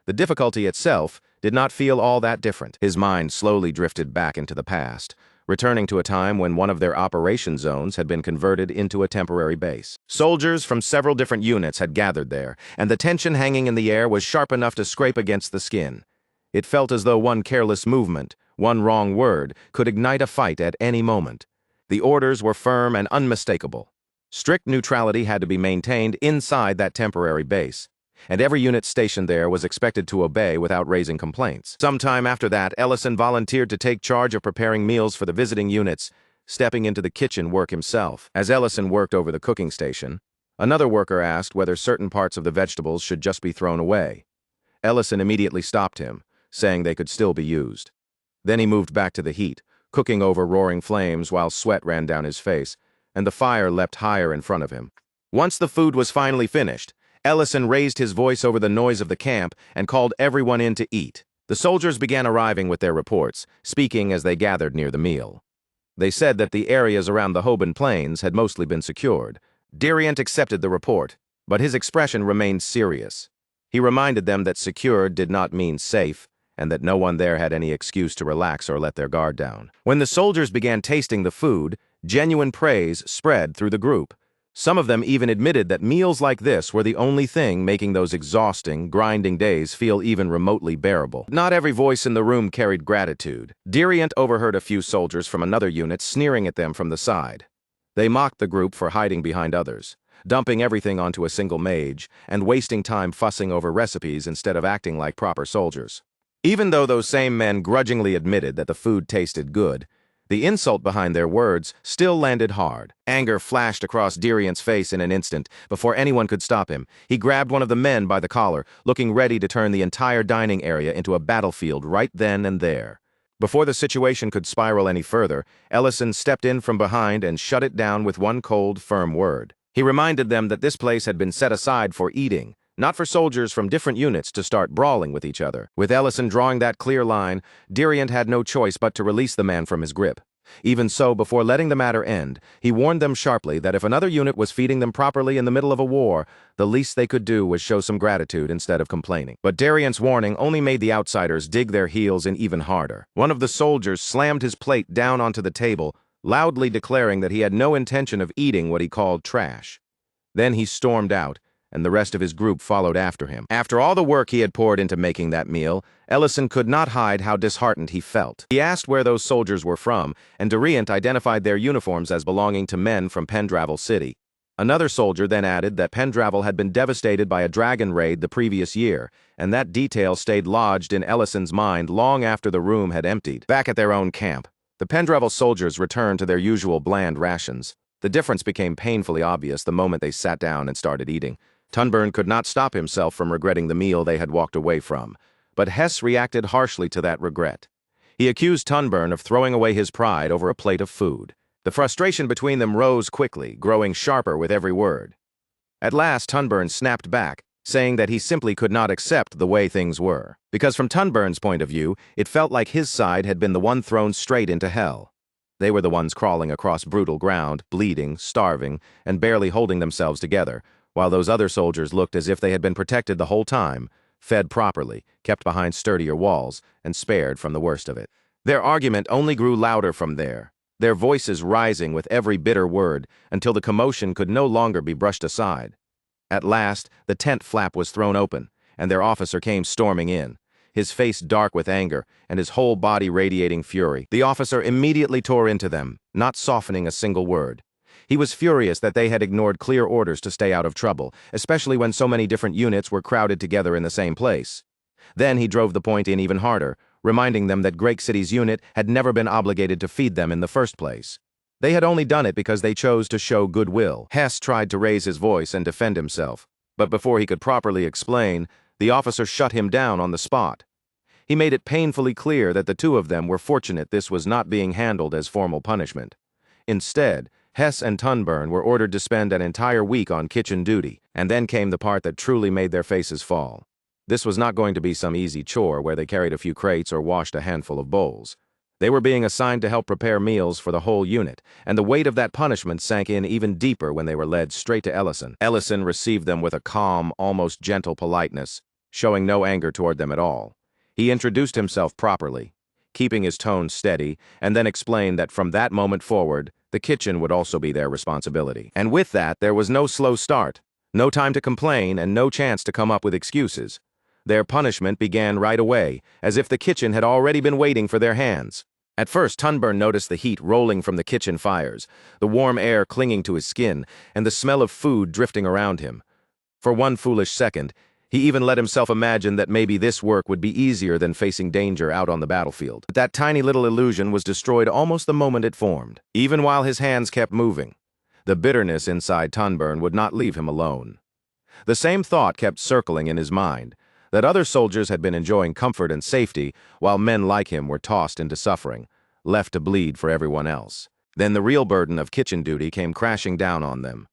[SPEAKER 1] The difficulty itself did not feel all that different. His mind slowly drifted back into the past, returning to a time when one of their operation zones had been converted into a temporary base. Soldiers from several different units had gathered there, and the tension hanging in the air was sharp enough to scrape against the skin. It felt as though one careless movement, one wrong word, could ignite a fight at any moment. The orders were firm and unmistakable. Strict neutrality had to be maintained inside that temporary base, and every unit stationed there was expected to obey without raising complaints. Sometime after that, Ellison volunteered to take charge of preparing meals for the visiting units, stepping into the kitchen work himself. As Ellison worked over the cooking station, another worker asked whether certain parts of the vegetables should just be thrown away. Ellison immediately stopped him, saying they could still be used. Then he moved back to the heat, cooking over roaring flames while sweat ran down his face, and the fire leapt higher in front of him. Once the food was finally finished, Ellison raised his voice over the noise of the camp and called everyone in to eat. The soldiers began arriving with their reports, speaking as they gathered near the meal. They said that the areas around the Hoban Plains had mostly been secured. Diriant accepted the report, but his expression remained serious. He reminded them that secured did not mean safe, and that no one there had any excuse to relax or let their guard down. When the soldiers began tasting the food, genuine praise spread through the group. Some of them even admitted that meals like this were the only thing making those exhausting, grinding days feel even remotely bearable. Not every voice in the room carried gratitude. Diriant overheard a few soldiers from another unit sneering at them from the side. They mocked the group for hiding behind others, dumping everything onto a single mage, and wasting time fussing over recipes instead of acting like proper soldiers. Even though those same men grudgingly admitted that the food tasted good, the insult behind their words still landed hard. Anger flashed across Diriant's face in an instant. Before anyone could stop him, he grabbed one of the men by the collar, looking ready to turn the entire dining area into a battlefield right then and there. Before the situation could spiral any further, Ellison stepped in from behind and shut it down with one cold, firm word. He reminded them that this place had been set aside for eating, not for soldiers from different units to start brawling with each other. With Ellison drawing that clear line, Diriant had no choice but to release the man from his grip. Even so, before letting the matter end, he warned them sharply that if another unit was feeding them properly in the middle of a war, the least they could do was show some gratitude instead of complaining. But Diriant's warning only made the outsiders dig their heels in even harder. One of the soldiers slammed his plate down onto the table, loudly declaring that he had no intention of eating what he called trash. Then he stormed out, and the rest of his group followed after him. After all the work he had poured into making that meal, Ellison could not hide how disheartened he felt. He asked where those soldiers were from, and Diriant identified their uniforms as belonging to men from Pendravel City. Another soldier then added that Pendravel had been devastated by a dragon raid the previous year, and that detail stayed lodged in Ellison's mind long after the room had emptied. Back at their own camp, the Pendravel soldiers returned to their usual bland rations. The difference became painfully obvious the moment they sat down and started eating. Tunburn could not stop himself from regretting the meal they had walked away from, but Hess reacted harshly to that regret. He accused Tunburn of throwing away his pride over a plate of food. The frustration between them rose quickly, growing sharper with every word. At last, Tunburn snapped back, saying that he simply could not accept the way things were, because from Tunburn's point of view, it felt like his side had been the one thrown straight into hell. They were the ones crawling across brutal ground, bleeding, starving, and barely holding themselves together, while those other soldiers looked as if they had been protected the whole time, fed properly, kept behind sturdier walls, and spared from the worst of it. Their argument only grew louder from there, their voices rising with every bitter word until the commotion could no longer be brushed aside. At last, the tent flap was thrown open, and their officer came storming in, his face dark with anger and his whole body radiating fury. The officer immediately tore into them, not softening a single word. He was furious that they had ignored clear orders to stay out of trouble, especially when so many different units were crowded together in the same place. Then he drove the point in even harder, reminding them that Great City's unit had never been obligated to feed them in the first place. They had only done it because they chose to show goodwill. Hess tried to raise his voice and defend himself, but before he could properly explain, the officer shut him down on the spot. He made it painfully clear that the two of them were fortunate this was not being handled as formal punishment. Instead, Hess and Tunburn were ordered to spend an entire week on kitchen duty, and then came the part that truly made their faces fall. This was not going to be some easy chore where they carried a few crates or washed a handful of bowls. They were being assigned to help prepare meals for the whole unit, and the weight of that punishment sank in even deeper when they were led straight to Ellison. Ellison received them with a calm, almost gentle politeness, showing no anger toward them at all. He introduced himself properly, keeping his tone steady, and then explained that from that moment forward, the kitchen would also be their responsibility. And with that, there was no slow start, no time to complain, and no chance to come up with excuses. Their punishment began right away, as if the kitchen had already been waiting for their hands. At first, Tunburn noticed the heat rolling from the kitchen fires, the warm air clinging to his skin, and the smell of food drifting around him. For one foolish second, he even let himself imagine that maybe this work would be easier than facing danger out on the battlefield. But that tiny little illusion was destroyed almost the moment it formed. Even while his hands kept moving, the bitterness inside Tunburn would not leave him alone. The same thought kept circling in his mind, that other soldiers had been enjoying comfort and safety, while men like him were tossed into suffering, left to bleed for everyone else. Then the real burden of kitchen duty came crashing down on them.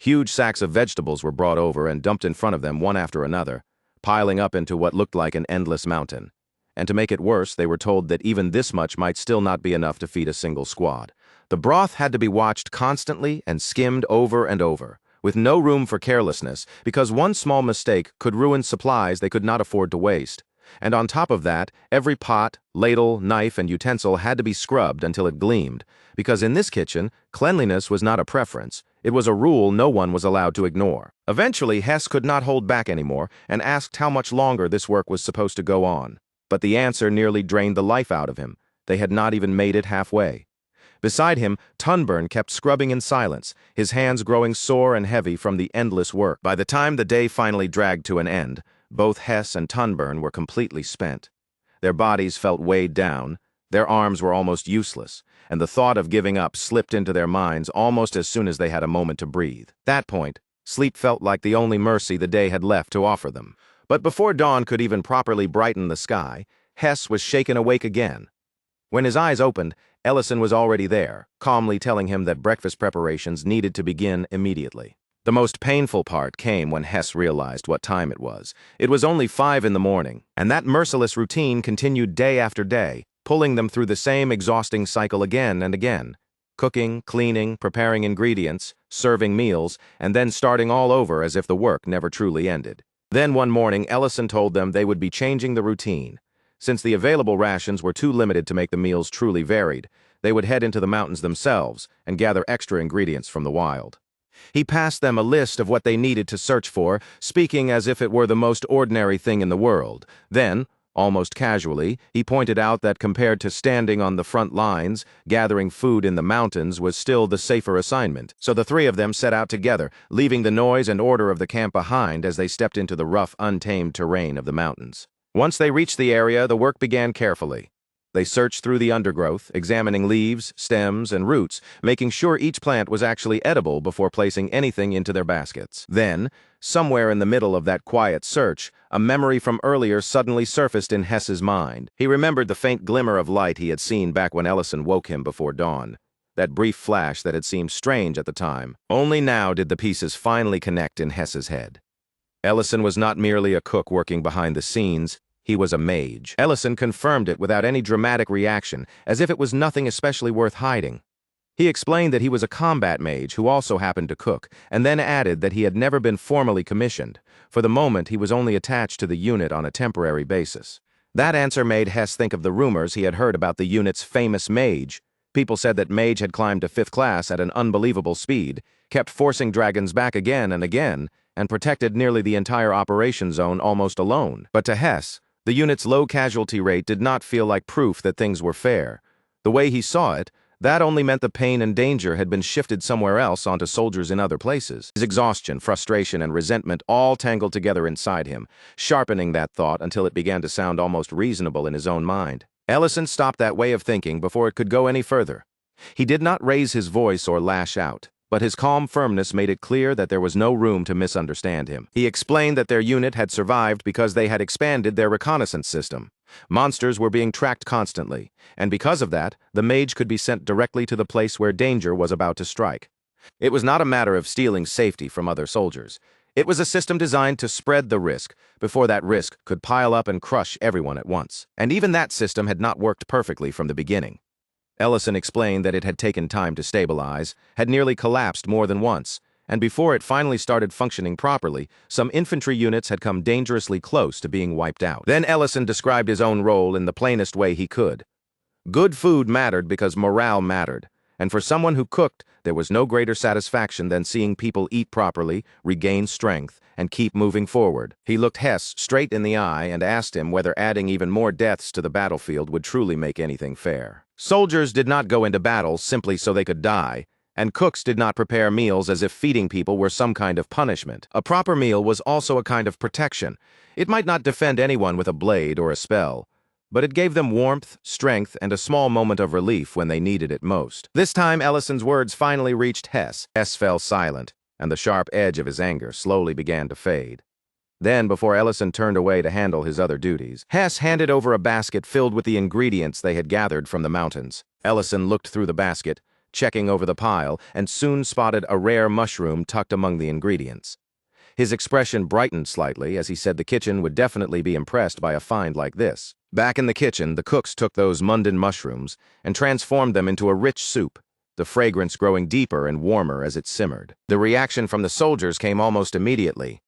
[SPEAKER 1] Huge sacks of vegetables were brought over and dumped in front of them one after another, piling up into what looked like an endless mountain. And to make it worse, they were told that even this much might still not be enough to feed a single squad. The broth had to be watched constantly and skimmed over and over, with no room for carelessness, because one small mistake could ruin supplies they could not afford to waste. And on top of that, every pot, ladle, knife, and utensil had to be scrubbed until it gleamed, because in this kitchen, cleanliness was not a preference. It was a rule no one was allowed to ignore. Eventually, Hess could not hold back anymore and asked how much longer this work was supposed to go on. But the answer nearly drained the life out of him. They had not even made it halfway. Beside him, Tunburn kept scrubbing in silence, his hands growing sore and heavy from the endless work. By the time the day finally dragged to an end, both Hess and Tunburn were completely spent. Their bodies felt weighed down, their arms were almost useless, and the thought of giving up slipped into their minds almost as soon as they had a moment to breathe. At that point, sleep felt like the only mercy the day had left to offer them. But before dawn could even properly brighten the sky, Hess was shaken awake again. When his eyes opened, Ellison was already there, calmly telling him that breakfast preparations needed to begin immediately. The most painful part came when Hess realized what time it was. It was only 5 in the morning, and that merciless routine continued day after day, pulling them through the same exhausting cycle again and again. Cooking, cleaning, preparing ingredients, serving meals, and then starting all over as if the work never truly ended. Then one morning, Ellison told them they would be changing the routine. Since the available rations were too limited to make the meals truly varied, they would head into the mountains themselves and gather extra ingredients from the wild. He passed them a list of what they needed to search for, speaking as if it were the most ordinary thing in the world. Then, almost casually, he pointed out that compared to standing on the front lines, gathering food in the mountains was still the safer assignment. So the three of them set out together, leaving the noise and order of the camp behind as they stepped into the rough, untamed terrain of the mountains. Once they reached the area, the work began carefully. They searched through the undergrowth, examining leaves, stems, and roots, making sure each plant was actually edible before placing anything into their baskets. Then, somewhere in the middle of that quiet search, a memory from earlier suddenly surfaced in Hess's mind. He remembered the faint glimmer of light he had seen back when Ellison woke him before dawn. That brief flash that had seemed strange at the time. Only now did the pieces finally connect in Hess's head. Ellison was not merely a cook working behind the scenes. He was a mage. Ellison confirmed it without any dramatic reaction, as if it was nothing especially worth hiding. He explained that he was a combat mage who also happened to cook, and then added that he had never been formally commissioned. For the moment, he was only attached to the unit on a temporary basis. That answer made Hess think of the rumors he had heard about the unit's famous mage. People said that Mage had climbed to 5th class at an unbelievable speed, kept forcing dragons back again and again, and protected nearly the entire operation zone almost alone. But to Hess, the unit's low casualty rate did not feel like proof that things were fair. The way he saw it, that only meant the pain and danger had been shifted somewhere else onto soldiers in other places. His exhaustion, frustration, and resentment all tangled together inside him, sharpening that thought until it began to sound almost reasonable in his own mind. Ellison stopped that way of thinking before it could go any further. He did not raise his voice or lash out, but his calm firmness made it clear that there was no room to misunderstand him. He explained that their unit had survived because they had expanded their reconnaissance system. Monsters were being tracked constantly, and because of that, the mage could be sent directly to the place where danger was about to strike. It was not a matter of stealing safety from other soldiers. It was a system designed to spread the risk before that risk could pile up and crush everyone at once. And even that system had not worked perfectly from the beginning. Ellison explained that it had taken time to stabilize, had nearly collapsed more than once, and before it finally started functioning properly, some infantry units had come dangerously close to being wiped out. Then Ellison described his own role in the plainest way he could. Good food mattered because morale mattered, and for someone who cooked, there was no greater satisfaction than seeing people eat properly, regain strength, and keep moving forward. He looked Hess straight in the eye and asked him whether adding even more deaths to the battlefield would truly make anything fair. Soldiers did not go into battle simply so they could die, and cooks did not prepare meals as if feeding people were some kind of punishment. A proper meal was also a kind of protection. It might not defend anyone with a blade or a spell, but it gave them warmth, strength, and a small moment of relief when they needed it most. This time, Ellison's words finally reached Hess. Hess fell silent, and the sharp edge of his anger slowly began to fade. Then, before Ellison turned away to handle his other duties, Hess handed over a basket filled with the ingredients they had gathered from the mountains. Ellison looked through the basket, checking over the pile, and soon spotted a rare mushroom tucked among the ingredients. His expression brightened slightly as he said the kitchen would definitely be impressed by a find like this. Back in the kitchen, the cooks took those mundane mushrooms and transformed them into a rich soup, the fragrance growing deeper and warmer as it simmered. The reaction from the soldiers came almost immediately.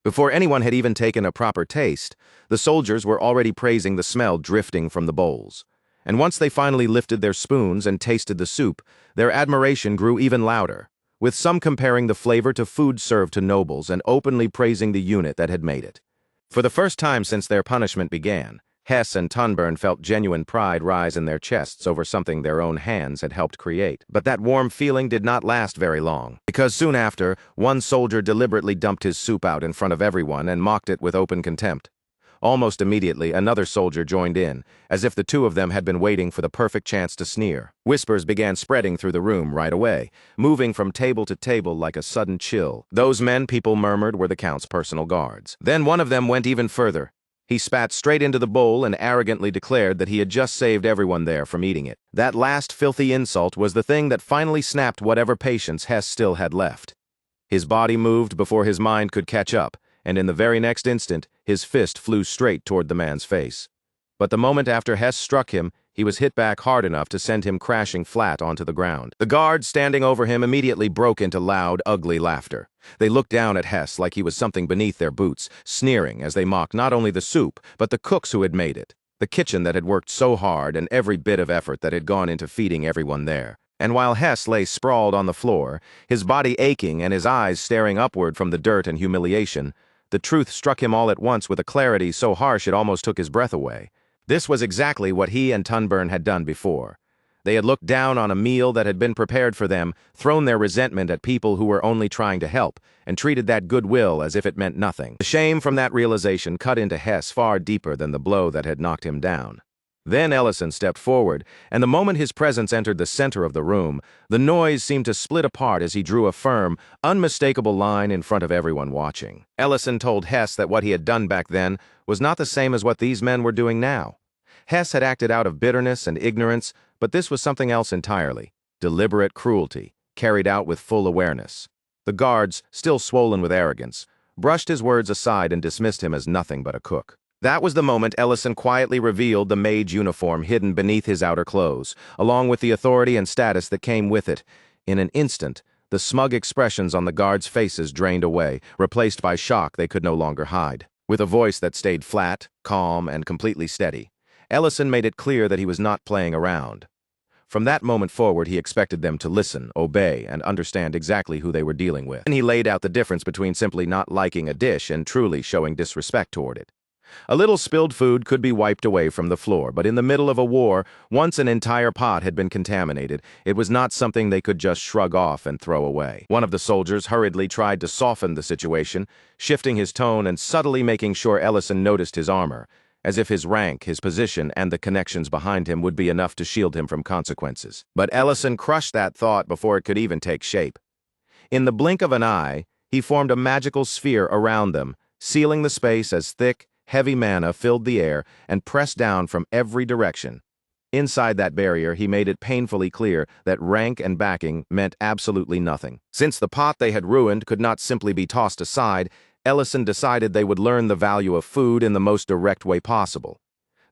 [SPEAKER 1] Before anyone had even taken a proper taste, the soldiers were already praising the smell drifting from the bowls. And once they finally lifted their spoons and tasted the soup, their admiration grew even louder, with some comparing the flavor to food served to nobles and openly praising the unit that had made it. For the first time since their punishment began, Hess and Tunburn felt genuine pride rise in their chests over something their own hands had helped create. But that warm feeling did not last very long, because soon after, one soldier deliberately dumped his soup out in front of everyone and mocked it with open contempt. Almost immediately, another soldier joined in, as if the two of them had been waiting for the perfect chance to sneer. Whispers began spreading through the room right away, moving from table to table like a sudden chill. Those men, people murmured, were the Count's personal guards. Then one of them went even further. He spat straight into the bowl and arrogantly declared that he had just saved everyone there from eating it. That last filthy insult was the thing that finally snapped whatever patience Hess still had left. His body moved before his mind could catch up, and in the very next instant, his fist flew straight toward the man's face. But the moment after Hess struck him, he was hit back hard enough to send him crashing flat onto the ground. The guards standing over him immediately broke into loud, ugly laughter. They looked down at Hess like he was something beneath their boots, sneering as they mocked not only the soup, but the cooks who had made it, the kitchen that had worked so hard and every bit of effort that had gone into feeding everyone there. And while Hess lay sprawled on the floor, his body aching and his eyes staring upward from the dirt and humiliation, the truth struck him all at once with a clarity so harsh it almost took his breath away. This was exactly what he and Tunburn had done before. They had looked down on a meal that had been prepared for them, thrown their resentment at people who were only trying to help, and treated that goodwill as if it meant nothing. The shame from that realization cut into Hess far deeper than the blow that had knocked him down. Then Ellison stepped forward, and the moment his presence entered the center of the room, the noise seemed to split apart as he drew a firm, unmistakable line in front of everyone watching. Ellison told Hess that what he had done back then was not the same as what these men were doing now. Hess had acted out of bitterness and ignorance, but this was something else entirely: deliberate cruelty, carried out with full awareness. The guards, still swollen with arrogance, brushed his words aside and dismissed him as nothing but a cook. That was the moment Ellison quietly revealed the mage uniform hidden beneath his outer clothes, along with the authority and status that came with it. In an instant, the smug expressions on the guards' faces drained away, replaced by shock they could no longer hide. With a voice that stayed flat, calm, and completely steady, Ellison made it clear that he was not playing around. From that moment forward, he expected them to listen, obey, and understand exactly who they were dealing with. And he laid out the difference between simply not liking a dish and truly showing disrespect toward it. A little spilled food could be wiped away from the floor, but in the middle of a war, once an entire pot had been contaminated, it was not something they could just shrug off and throw away. One of the soldiers hurriedly tried to soften the situation, shifting his tone and subtly making sure Ellison noticed his armor, as if his rank, his position, and the connections behind him would be enough to shield him from consequences. But Ellison crushed that thought before it could even take shape. In the blink of an eye, he formed a magical sphere around them, sealing the space as thick, heavy mana filled the air and pressed down from every direction. Inside that barrier, he made it painfully clear that rank and backing meant absolutely nothing. Since the pot they had ruined could not simply be tossed aside, Ellison decided they would learn the value of food in the most direct way possible.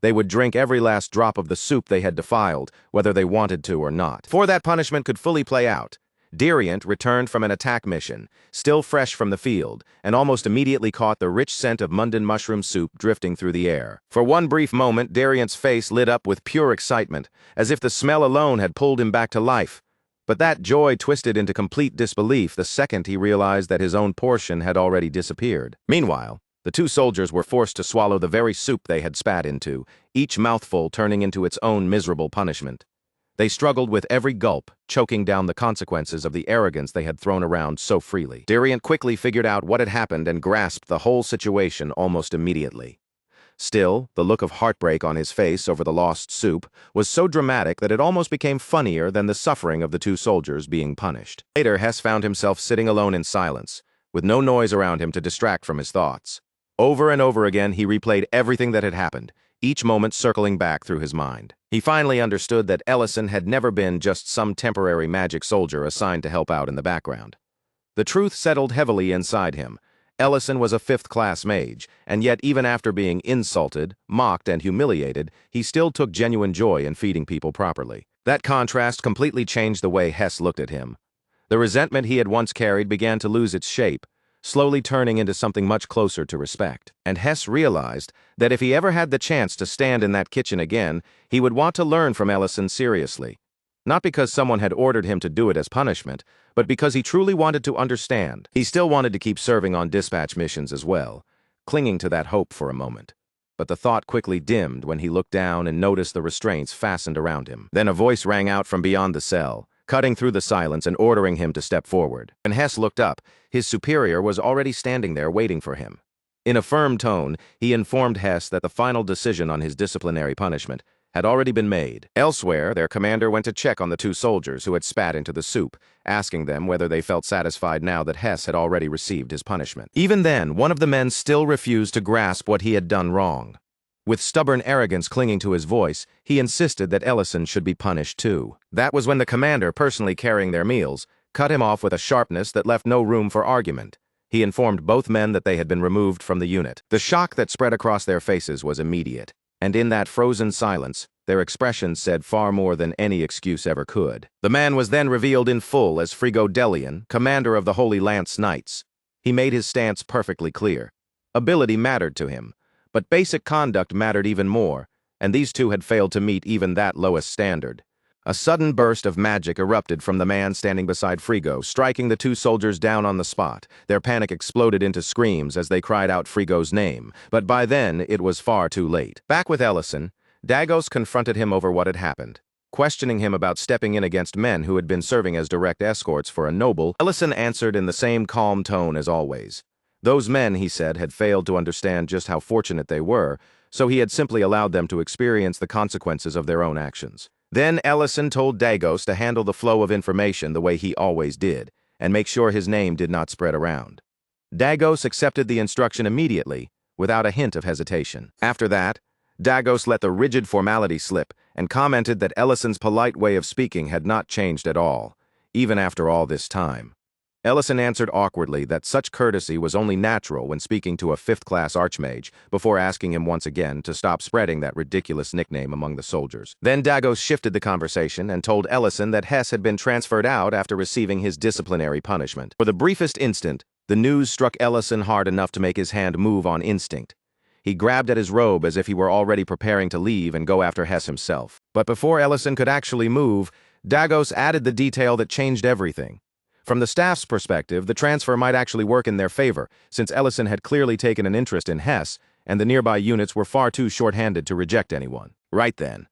[SPEAKER 1] They would drink every last drop of the soup they had defiled, whether they wanted to or not. Before that punishment could fully play out, Dariant returned from an attack mission, still fresh from the field, and almost immediately caught the rich scent of mundane mushroom soup drifting through the air. For one brief moment, Dariant's face lit up with pure excitement, as if the smell alone had pulled him back to life. But that joy twisted into complete disbelief the second he realized that his own portion had already disappeared. Meanwhile, the two soldiers were forced to swallow the very soup they had spat into, each mouthful turning into its own miserable punishment. They struggled with every gulp, choking down the consequences of the arrogance they had thrown around so freely. Dariant quickly figured out what had happened and grasped the whole situation almost immediately. Still, the look of heartbreak on his face over the lost soup was so dramatic that it almost became funnier than the suffering of the two soldiers being punished. Later, Hess found himself sitting alone in silence, with no noise around him to distract from his thoughts. Over and over again, he replayed everything that had happened, each moment circling back through his mind. He finally understood that Ellison had never been just some temporary magic soldier assigned to help out in the background. The truth settled heavily inside him. Ellison was a fifth-class mage, and yet even after being insulted, mocked, and humiliated, he still took genuine joy in feeding people properly. That contrast completely changed the way Hess looked at him. The resentment he had once carried began to lose its shape, slowly turning into something much closer to respect. And Hess realized that if he ever had the chance to stand in that kitchen again, he would want to learn from Ellison seriously. Not because someone had ordered him to do it as punishment, but because he truly wanted to understand. He still wanted to keep serving on dispatch missions as well, clinging to that hope for a moment. But the thought quickly dimmed when he looked down and noticed the restraints fastened around him. Then a voice rang out from beyond the cell, cutting through the silence and ordering him to step forward. When Hess looked up, his superior was already standing there waiting for him. In a firm tone, he informed Hess that the final decision on his disciplinary punishment had already been made. Elsewhere, their commander went to check on the two soldiers who had spat into the soup, asking them whether they felt satisfied now that Hess had already received his punishment. Even then, one of the men still refused to grasp what he had done wrong. With stubborn arrogance clinging to his voice, he insisted that Ellison should be punished too. That was when the commander, personally carrying their meals, cut him off with a sharpness that left no room for argument. He informed both men that they had been removed from the unit. The shock that spread across their faces was immediate, and in that frozen silence, their expressions said far more than any excuse ever could. The man was then revealed in full as Frigo Delian, commander of the Holy Lance Knights. He made his stance perfectly clear. Ability mattered to him, but basic conduct mattered even more, and these two had failed to meet even that lowest standard. A sudden burst of magic erupted from the man standing beside Frigo, striking the two soldiers down on the spot. Their panic exploded into screams as they cried out Frigo's name, but by then it was far too late. Back with Ellison, Dagos confronted him over what had happened, questioning him about stepping in against men who had been serving as direct escorts for a noble. Ellison answered in the same calm tone as always. Those men, he said, had failed to understand just how fortunate they were, so he had simply allowed them to experience the consequences of their own actions. Then Ellison told Dagos to handle the flow of information the way he always did, and make sure his name did not spread around. Dagos accepted the instruction immediately, without a hint of hesitation. After that, Dagos let the rigid formality slip and commented that Ellison's polite way of speaking had not changed at all, even after all this time. Ellison answered awkwardly that such courtesy was only natural when speaking to a fifth-class Archmage, before asking him once again to stop spreading that ridiculous nickname among the soldiers. Then Dagos shifted the conversation and told Ellison that Hess had been transferred out after receiving his disciplinary punishment. For the briefest instant, the news struck Ellison hard enough to make his hand move on instinct. He grabbed at his robe as if he were already preparing to leave and go after Hess himself. But before Ellison could actually move, Dagos added the detail that changed everything. From the staff's perspective, the transfer might actually work in their favor, since Ellison had clearly taken an interest in Hess, and the nearby units were far too short-handed to reject anyone. Right then,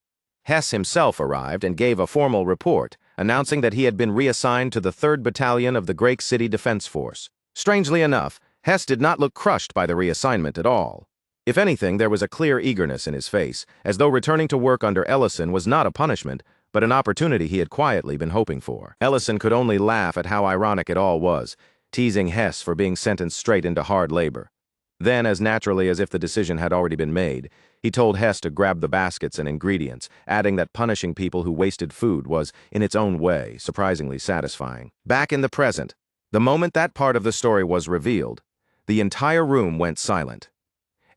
[SPEAKER 1] Hess himself arrived and gave a formal report, announcing that he had been reassigned to the 3rd Battalion of the Great City Defense Force. Strangely enough, Hess did not look crushed by the reassignment at all. If anything, there was a clear eagerness in his face, as though returning to work under Ellison was not a punishment, but an opportunity he had quietly been hoping for. Ellison could only laugh at how ironic it all was, teasing Hess for being sentenced straight into hard labor. Then, as naturally as if the decision had already been made, he told Hess to grab the baskets and ingredients, adding that punishing people who wasted food was, in its own way, surprisingly satisfying. Back in the present, the moment that part of the story was revealed, the entire room went silent.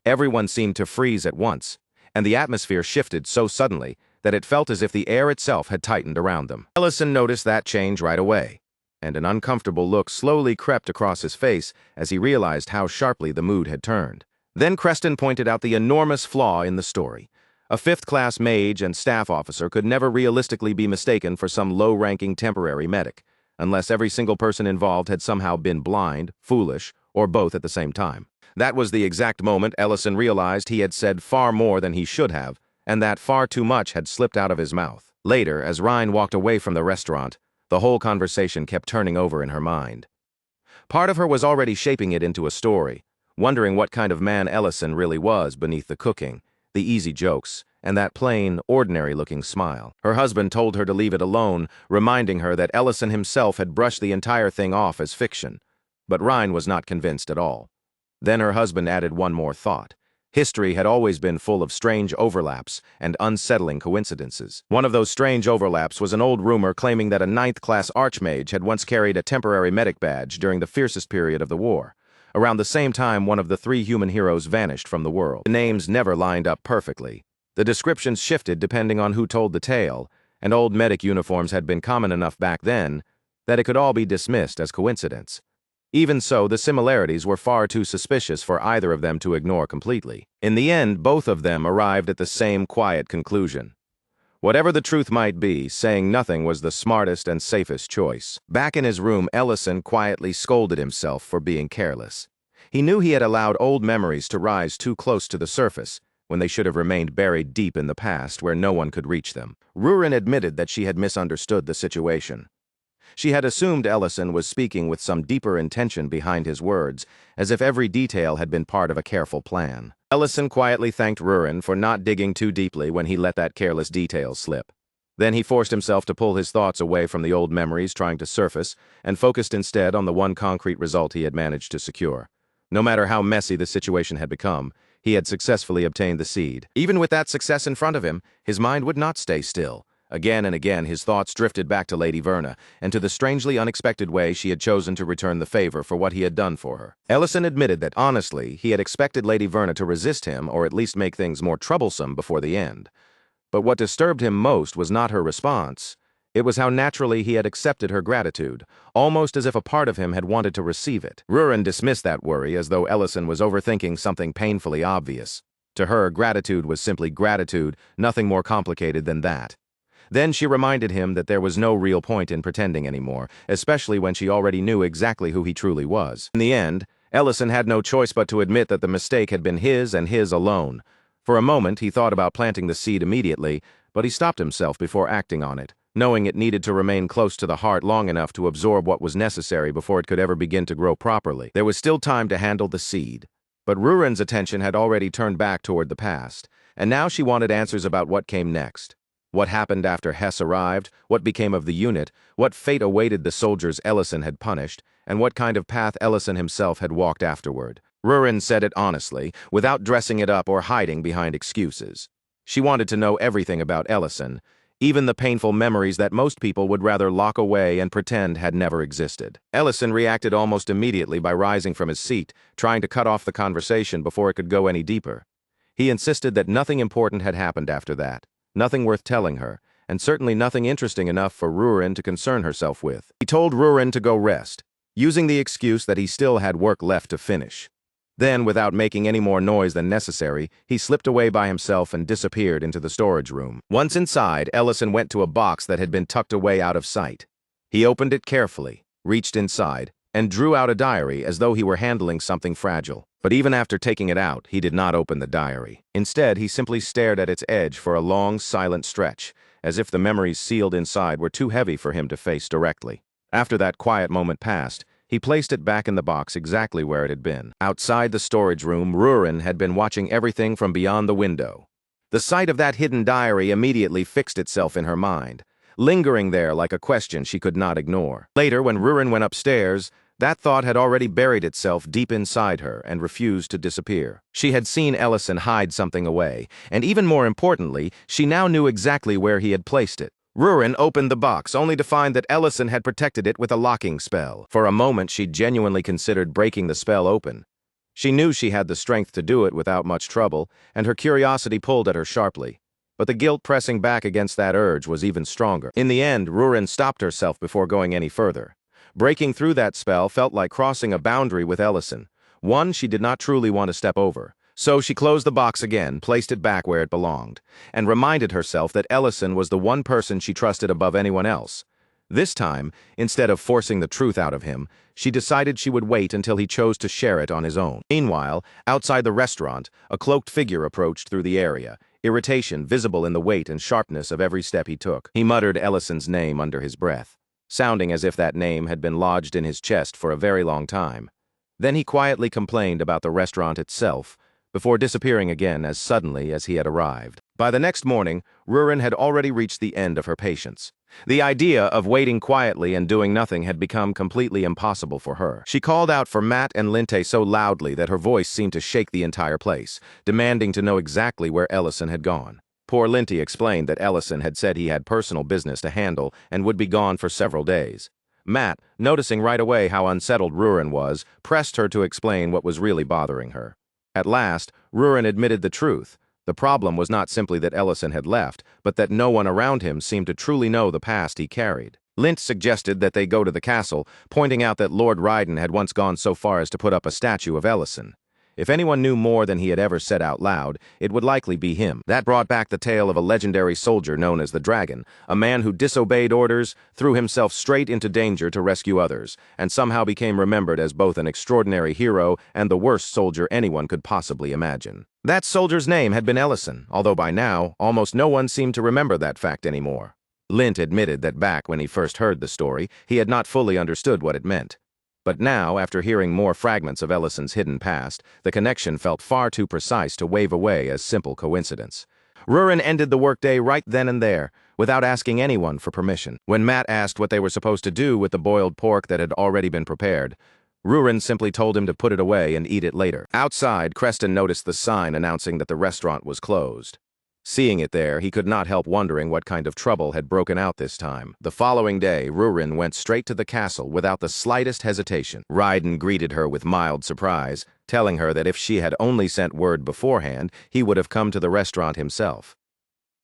[SPEAKER 1] Everyone seemed to freeze at once, and the atmosphere shifted so suddenly that it felt as if the air itself had tightened around them. Ellison noticed that change right away, and an uncomfortable look slowly crept across his face as he realized how sharply the mood had turned. Then Creston pointed out the enormous flaw in the story. A fifth-class mage and staff officer could never realistically be mistaken for some low-ranking temporary medic, unless every single person involved had somehow been blind, foolish, or both at the same time. That was the exact moment Ellison realized he had said far more than he should have, and that far too much had slipped out of his mouth. Later, as Rhine walked away from the restaurant, the whole conversation kept turning over in her mind. Part of her was already shaping it into a story, wondering what kind of man Ellison really was beneath the cooking, the easy jokes, and that plain, ordinary-looking smile. Her husband told her to leave it alone, reminding her that Ellison himself had brushed the entire thing off as fiction. But Rhine was not convinced at all. Then her husband added one more thought. History had always been full of strange overlaps and unsettling coincidences. One of those strange overlaps was an old rumor claiming that a ninth-class Archmage had once carried a temporary medic badge during the fiercest period of the war. Around the same time, one of the three human heroes vanished from the world. The names never lined up perfectly. The descriptions shifted depending on who told the tale, and old medic uniforms had been common enough back then that it could all be dismissed as coincidence. Even so, the similarities were far too suspicious for either of them to ignore completely. In the end, both of them arrived at the same quiet conclusion. Whatever the truth might be, saying nothing was the smartest and safest choice. Back in his room, Ellison quietly scolded himself for being careless. He knew he had allowed old memories to rise too close to the surface, when they should have remained buried deep in the past where no one could reach them. Rurin admitted that she had misunderstood the situation. She had assumed Ellison was speaking with some deeper intention behind his words, as if every detail had been part of a careful plan. Ellison quietly thanked Rurin for not digging too deeply when he let that careless detail slip. Then he forced himself to pull his thoughts away from the old memories trying to surface and focused instead on the one concrete result he had managed to secure. No matter how messy the situation had become, he had successfully obtained the seed. Even with that success in front of him, his mind would not stay still. Again and again, his thoughts drifted back to Lady Verna, and to the strangely unexpected way she had chosen to return the favor for what he had done for her. Ellison admitted that, honestly, he had expected Lady Verna to resist him or at least make things more troublesome before the end. But what disturbed him most was not her response. It was how naturally he had accepted her gratitude, almost as if a part of him had wanted to receive it. Rurin dismissed that worry as though Ellison was overthinking something painfully obvious. To her, gratitude was simply gratitude, nothing more complicated than that. Then she reminded him that there was no real point in pretending anymore, especially when she already knew exactly who he truly was. In the end, Ellison had no choice but to admit that the mistake had been his and his alone. For a moment, he thought about planting the seed immediately, but he stopped himself before acting on it, knowing it needed to remain close to the heart long enough to absorb what was necessary before it could ever begin to grow properly. There was still time to handle the seed. But Rurin's attention had already turned back toward the past, and now she wanted answers about what came next. What happened after Hess arrived, what became of the unit, what fate awaited the soldiers Ellison had punished, and what kind of path Ellison himself had walked afterward. Rurin said it honestly, without dressing it up or hiding behind excuses. She wanted to know everything about Ellison, even the painful memories that most people would rather lock away and pretend had never existed. Ellison reacted almost immediately by rising from his seat, trying to cut off the conversation before it could go any deeper. He insisted that nothing important had happened after that. Nothing worth telling her, and certainly nothing interesting enough for Rurin to concern herself with. He told Rurin to go rest, using the excuse that he still had work left to finish. Then, without making any more noise than necessary, he slipped away by himself and disappeared into the storage room. Once inside, Ellison went to a box that had been tucked away out of sight. He opened it carefully, reached inside, and drew out a diary as though he were handling something fragile. But even after taking it out, he did not open the diary. Instead, he simply stared at its edge for a long, silent stretch, as if the memories sealed inside were too heavy for him to face directly. After that quiet moment passed, he placed it back in the box exactly where it had been. Outside the storage room, Rurin had been watching everything from beyond the window. The sight of that hidden diary immediately fixed itself in her mind, lingering there like a question she could not ignore. Later, when Rurin went upstairs, that thought had already buried itself deep inside her and refused to disappear. She had seen Ellison hide something away, and even more importantly, she now knew exactly where he had placed it. Rurin opened the box, only to find that Ellison had protected it with a locking spell. For a moment, she genuinely considered breaking the spell open. She knew she had the strength to do it without much trouble, and her curiosity pulled at her sharply. But the guilt pressing back against that urge was even stronger. In the end, Rurin stopped herself before going any further. Breaking through that spell felt like crossing a boundary with Ellison, one she did not truly want to step over. So she closed the box again, placed it back where it belonged, and reminded herself that Ellison was the one person she trusted above anyone else. This time, instead of forcing the truth out of him, she decided she would wait until he chose to share it on his own. Meanwhile, outside the restaurant, a cloaked figure approached through the area, irritation visible in the weight and sharpness of every step he took. He muttered Ellison's name under his breath, sounding as if that name had been lodged in his chest for a very long time. Then he quietly complained about the restaurant itself, before disappearing again as suddenly as he had arrived. By the next morning, Rurin had already reached the end of her patience. The idea of waiting quietly and doing nothing had become completely impossible for her. She called out for Matt and Linte so loudly that her voice seemed to shake the entire place, demanding to know exactly where Ellison had gone. Poor Linte explained that Ellison had said he had personal business to handle and would be gone for several days. Matt, noticing right away how unsettled Rurin was, pressed her to explain what was really bothering her. At last, Rurin admitted the truth. The problem was not simply that Ellison had left, but that no one around him seemed to truly know the past he carried. Lint suggested that they go to the castle, pointing out that Lord Ryden had once gone so far as to put up a statue of Ellison. If anyone knew more than he had ever said out loud, it would likely be him. That brought back the tale of a legendary soldier known as the Dragon, a man who disobeyed orders, threw himself straight into danger to rescue others, and somehow became remembered as both an extraordinary hero and the worst soldier anyone could possibly imagine. That soldier's name had been Ellison, although by now, almost no one seemed to remember that fact anymore. Lint admitted that back when he first heard the story, he had not fully understood what it meant. But now, after hearing more fragments of Ellison's hidden past, the connection felt far too precise to wave away as simple coincidence. Rurin ended the workday right then and there, without asking anyone for permission. When Matt asked what they were supposed to do with the boiled pork that had already been prepared, Rurin simply told him to put it away and eat it later. Outside, Creston noticed the sign announcing that the restaurant was closed. Seeing it there, he could not help wondering what kind of trouble had broken out this time. The following day, Rurin went straight to the castle without the slightest hesitation. Ryden greeted her with mild surprise, telling her that if she had only sent word beforehand, he would have come to the restaurant himself.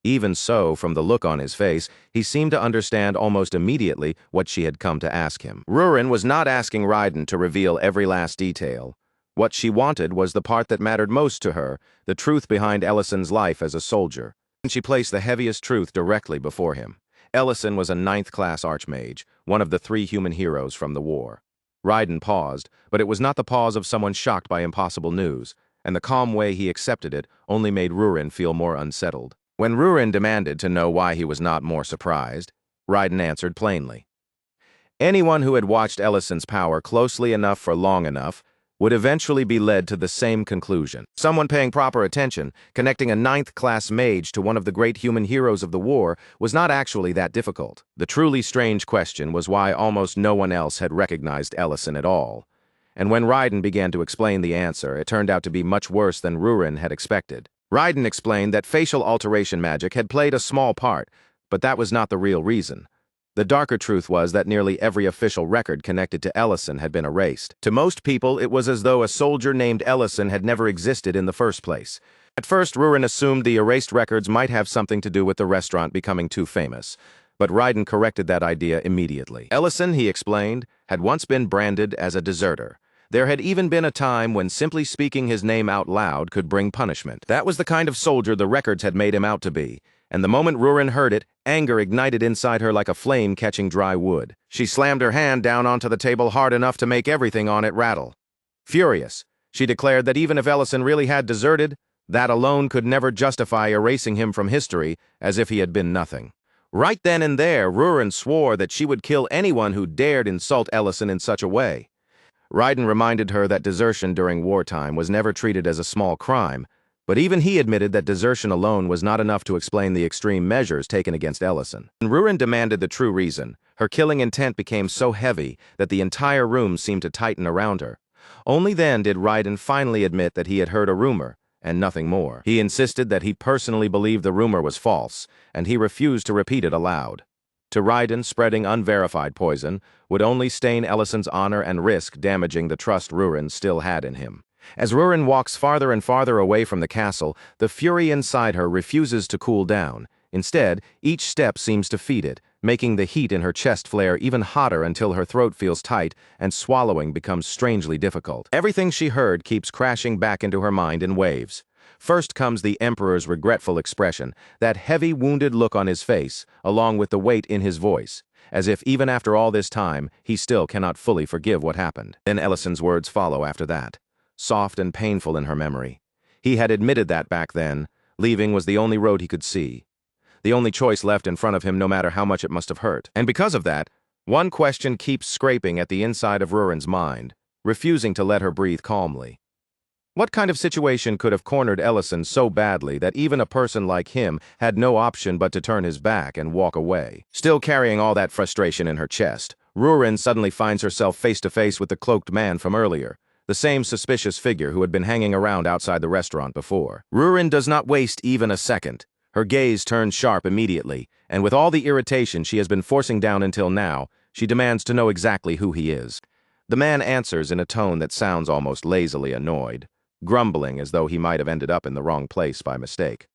[SPEAKER 1] Even so, from the look on his face, he seemed to understand almost immediately what she had come to ask him. Rurin was not asking Ryden to reveal every last detail. What she wanted was the part that mattered most to her, the truth behind Ellison's life as a soldier. And she placed the heaviest truth directly before him. Ellison was a 9th-class Archmage, one of the 3 human heroes from the war. Ryden paused, but it was not the pause of someone shocked by impossible news, and the calm way he accepted it only made Rurin feel more unsettled. When Rurin demanded to know why he was not more surprised, Ryden answered plainly. Anyone who had watched Ellison's power closely enough for long enough would eventually be led to the same conclusion. Someone paying proper attention, connecting a 9th-class mage to one of the great human heroes of the war, was not actually that difficult. The truly strange question was why almost no one else had recognized Ellison at all. And when Ryden began to explain the answer, it turned out to be much worse than Rurin had expected. Ryden explained that facial alteration magic had played a small part, but that was not the real reason. The darker truth was that nearly every official record connected to Ellison had been erased. To most people, it was as though a soldier named Ellison had never existed in the first place. At first, Rurin assumed the erased records might have something to do with the restaurant becoming too famous, but Ryden corrected that idea immediately. Ellison, he explained, had once been branded as a deserter. There had even been a time when simply speaking his name out loud could bring punishment. That was the kind of soldier the records had made him out to be. And the moment Rurin heard it, anger ignited inside her like a flame catching dry wood. She slammed her hand down onto the table hard enough to make everything on it rattle. Furious, she declared that even if Ellison really had deserted, that alone could never justify erasing him from history as if he had been nothing. Right then and there, Rurin swore that she would kill anyone who dared insult Ellison in such a way. Ryden reminded her that desertion during wartime was never treated as a small crime, but even he admitted that desertion alone was not enough to explain the extreme measures taken against Ellison. When Rurin demanded the true reason, her killing intent became so heavy that the entire room seemed to tighten around her. Only then did Ryden finally admit that he had heard a rumor, and nothing more. He insisted that he personally believed the rumor was false, and he refused to repeat it aloud. To Ryden, spreading unverified poison would only stain Ellison's honor and risk damaging the trust Rurin still had in him. As Rurin walks farther and farther away from the castle, the fury inside her refuses to cool down. Instead, each step seems to feed it, making the heat in her chest flare even hotter until her throat feels tight and swallowing becomes strangely difficult. Everything she heard keeps crashing back into her mind in waves. First comes the Emperor's regretful expression, that heavy, wounded look on his face, along with the weight in his voice, as if even after all this time, he still cannot fully forgive what happened. Then Ellison's words follow after that, soft and painful in her memory. He had admitted that back then. Leaving was the only road he could see, the only choice left in front of him no matter how much it must have hurt. And because of that, one question keeps scraping at the inside of Rurin's mind, refusing to let her breathe calmly. What kind of situation could have cornered Ellison so badly that even a person like him had no option but to turn his back and walk away? Still carrying all that frustration in her chest, Rurin suddenly finds herself face to face with the cloaked man from earlier, the same suspicious figure who had been hanging around outside the restaurant before. Rurin does not waste even a second. Her gaze turns sharp immediately, and with all the irritation she has been forcing down until now, she demands to know exactly who he is. The man answers in a tone that sounds almost lazily annoyed, grumbling as though he might have ended up in the wrong place by mistake.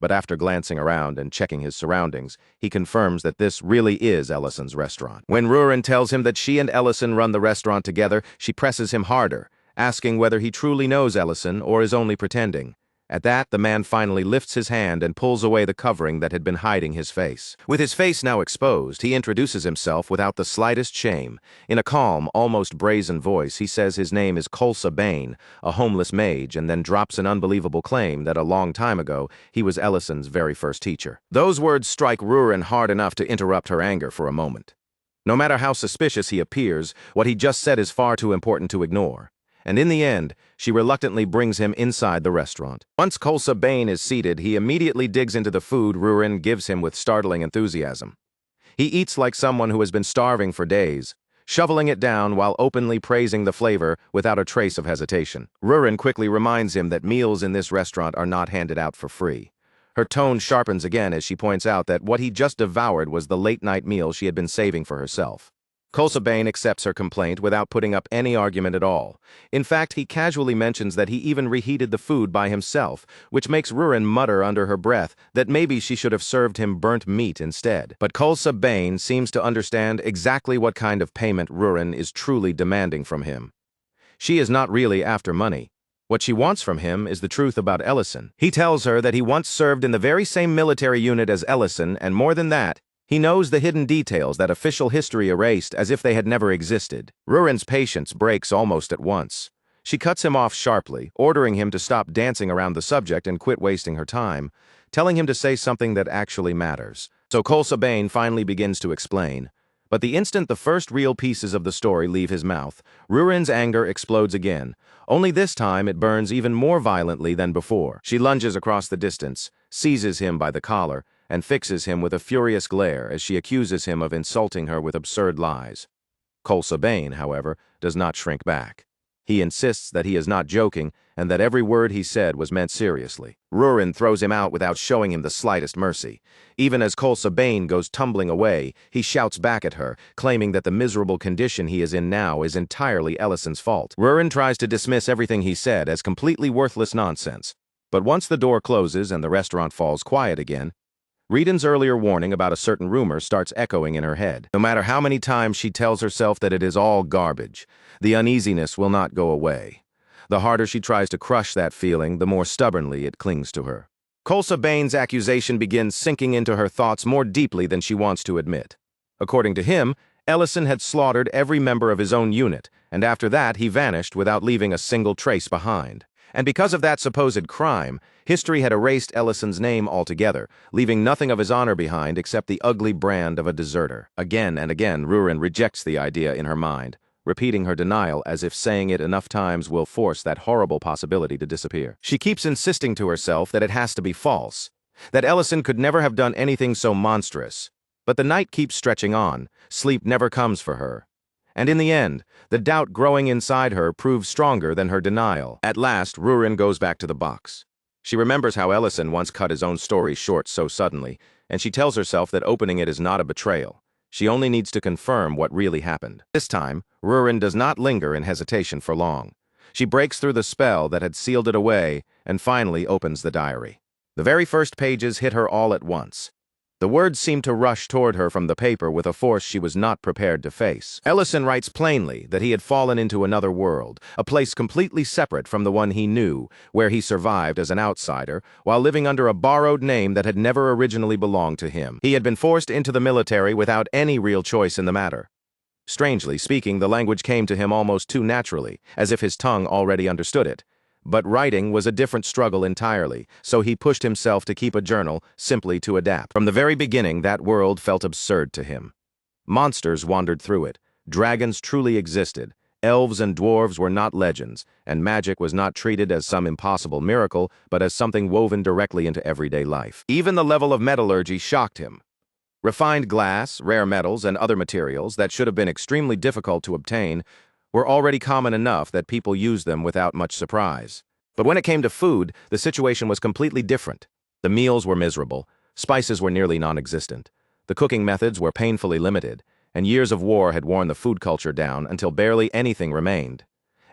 [SPEAKER 1] But after glancing around and checking his surroundings, he confirms that this really is Ellison's restaurant. When Rurin tells him that she and Ellison run the restaurant together, she presses him harder, asking whether he truly knows Ellison or is only pretending. At that, the man finally lifts his hand and pulls away the covering that had been hiding his face. With his face now exposed, he introduces himself without the slightest shame. In a calm, almost brazen voice, he says his name is Kolsa Bane, a homeless mage, and then drops an unbelievable claim that a long time ago he was Ellison's very first teacher. Those words strike Rurin hard enough to interrupt her anger for a moment. No matter how suspicious he appears, what he just said is far too important to ignore. And in the end, she reluctantly brings him inside the restaurant. Once Kolsa Bane is seated, he immediately digs into the food Rurin gives him with startling enthusiasm. He eats like someone who has been starving for days, shoveling it down while openly praising the flavor without a trace of hesitation. Rurin quickly reminds him that meals in this restaurant are not handed out for free. Her tone sharpens again as she points out that what he just devoured was the late-night meal she had been saving for herself. Kolsa Bane accepts her complaint without putting up any argument at all. In fact, he casually mentions that he even reheated the food by himself, which makes Rurin mutter under her breath that maybe she should have served him burnt meat instead. But Kolsa Bane seems to understand exactly what kind of payment Rurin is truly demanding from him. She is not really after money. What she wants from him is the truth about Ellison. He tells her that he once served in the very same military unit as Ellison, and more than that, he knows the hidden details that official history erased as if they had never existed. Rurin's patience breaks almost at once. She cuts him off sharply, ordering him to stop dancing around the subject and quit wasting her time, telling him to say something that actually matters. So Kolsa Bane finally begins to explain. But the instant the first real pieces of the story leave his mouth, Rurin's anger explodes again. Only this time it burns even more violently than before. She lunges across the distance, seizes him by the collar, and fixes him with a furious glare as she accuses him of insulting her with absurd lies. Kolsa Bane, however, does not shrink back. He insists that he is not joking and that every word he said was meant seriously. Rurin throws him out without showing him the slightest mercy. Even as Kolsa Bane goes tumbling away, he shouts back at her, claiming that the miserable condition he is in now is entirely Ellison's fault. Rurin tries to dismiss everything he said as completely worthless nonsense. But once the door closes and the restaurant falls quiet again, Reden's earlier warning about a certain rumor starts echoing in her head. No matter how many times she tells herself that it is all garbage, the uneasiness will not go away. The harder she tries to crush that feeling, the more stubbornly it clings to her. Kolsa Bane's accusation begins sinking into her thoughts more deeply than she wants to admit. According to him, Ellison had slaughtered every member of his own unit, and after that he vanished without leaving a single trace behind. And because of that supposed crime, history had erased Ellison's name altogether, leaving nothing of his honor behind except the ugly brand of a deserter. Again and again, Rurin rejects the idea in her mind, repeating her denial as if saying it enough times will force that horrible possibility to disappear. She keeps insisting to herself that it has to be false, that Ellison could never have done anything so monstrous. But the night keeps stretching on, sleep never comes for her. And in the end, the doubt growing inside her proves stronger than her denial. At last, Rurin goes back to the box. She remembers how Ellison once cut his own story short so suddenly, and she tells herself that opening it is not a betrayal. She only needs to confirm what really happened. This time, Rurin does not linger in hesitation for long. She breaks through the spell that had sealed it away and finally opens the diary. The very first pages hit her all at once. The words seemed to rush toward her from the paper with a force she was not prepared to face. Ellison writes plainly that he had fallen into another world, a place completely separate from the one he knew, where he survived as an outsider, while living under a borrowed name that had never originally belonged to him. He had been forced into the military without any real choice in the matter. Strangely speaking, the language came to him almost too naturally, as if his tongue already understood it. But writing was a different struggle entirely, so he pushed himself to keep a journal simply to adapt. From the very beginning, that world felt absurd to him. Monsters wandered through it, dragons truly existed, Elves and dwarves were not legends, and magic was not treated as some impossible miracle, but as something woven directly into everyday life. Even the level of metallurgy shocked him. Refined glass, rare metals, and other materials that should have been extremely difficult to obtain were already common enough that people used them without much surprise. But when it came to food, the situation was completely different. The meals were miserable, spices were nearly non-existent, the cooking methods were painfully limited, and years of war had worn the food culture down until barely anything remained.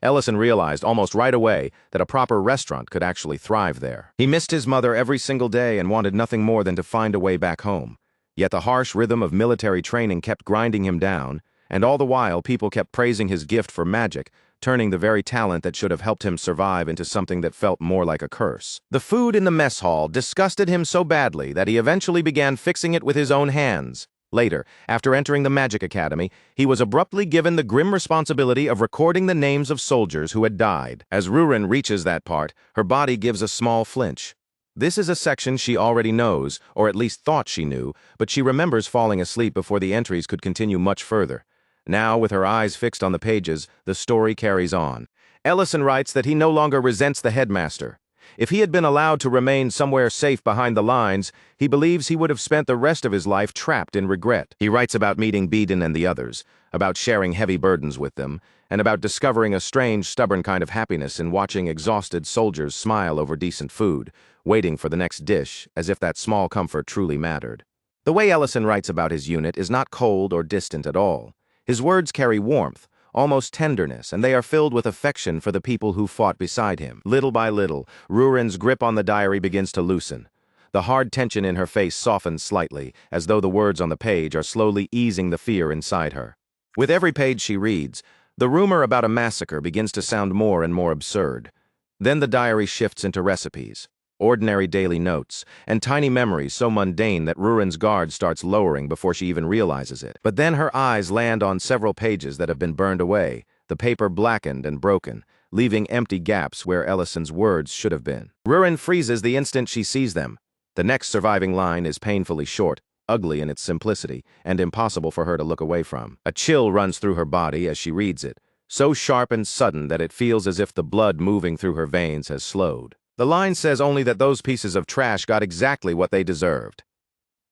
[SPEAKER 1] Ellison realized almost right away that a proper restaurant could actually thrive there. He missed his mother every single day and wanted nothing more than to find a way back home. Yet the harsh rhythm of military training kept grinding him down, and all the while people kept praising his gift for magic, turning the very talent that should have helped him survive into something that felt more like a curse. The food in the mess hall disgusted him so badly that he eventually began fixing it with his own hands. Later, after entering the Magic Academy, he was abruptly given the grim responsibility of recording the names of soldiers who had died. As Rurin reaches that part, her body gives a small flinch. This is a section she already knows, or at least thought she knew, but she remembers falling asleep before the entries could continue much further. Now, with her eyes fixed on the pages, the story carries on. Ellison writes that he no longer resents the headmaster. If he had been allowed to remain somewhere safe behind the lines, he believes he would have spent the rest of his life trapped in regret. He writes about meeting Beeden and the others, about sharing heavy burdens with them, and about discovering a strange, stubborn kind of happiness in watching exhausted soldiers smile over decent food, waiting for the next dish, as if that small comfort truly mattered. The way Ellison writes about his unit is not cold or distant at all. His words carry warmth, almost tenderness, and they are filled with affection for the people who fought beside him. Little by little, Rurin's grip on the diary begins to loosen. The hard tension in her face softens slightly, as though the words on the page are slowly easing the fear inside her. With every page she reads, the rumor about a massacre begins to sound more and more absurd. Then the diary shifts into recipes, ordinary daily notes, and tiny memories so mundane that Rurin's guard starts lowering before she even realizes it. But then her eyes land on several pages that have been burned away, the paper blackened and broken, leaving empty gaps where Ellison's words should have been. Rurin freezes the instant she sees them. The next surviving line is painfully short, ugly in its simplicity, and impossible for her to look away from. A chill runs through her body as she reads it, so sharp and sudden that it feels as if the blood moving through her veins has slowed. The line says only that those pieces of trash got exactly what they deserved.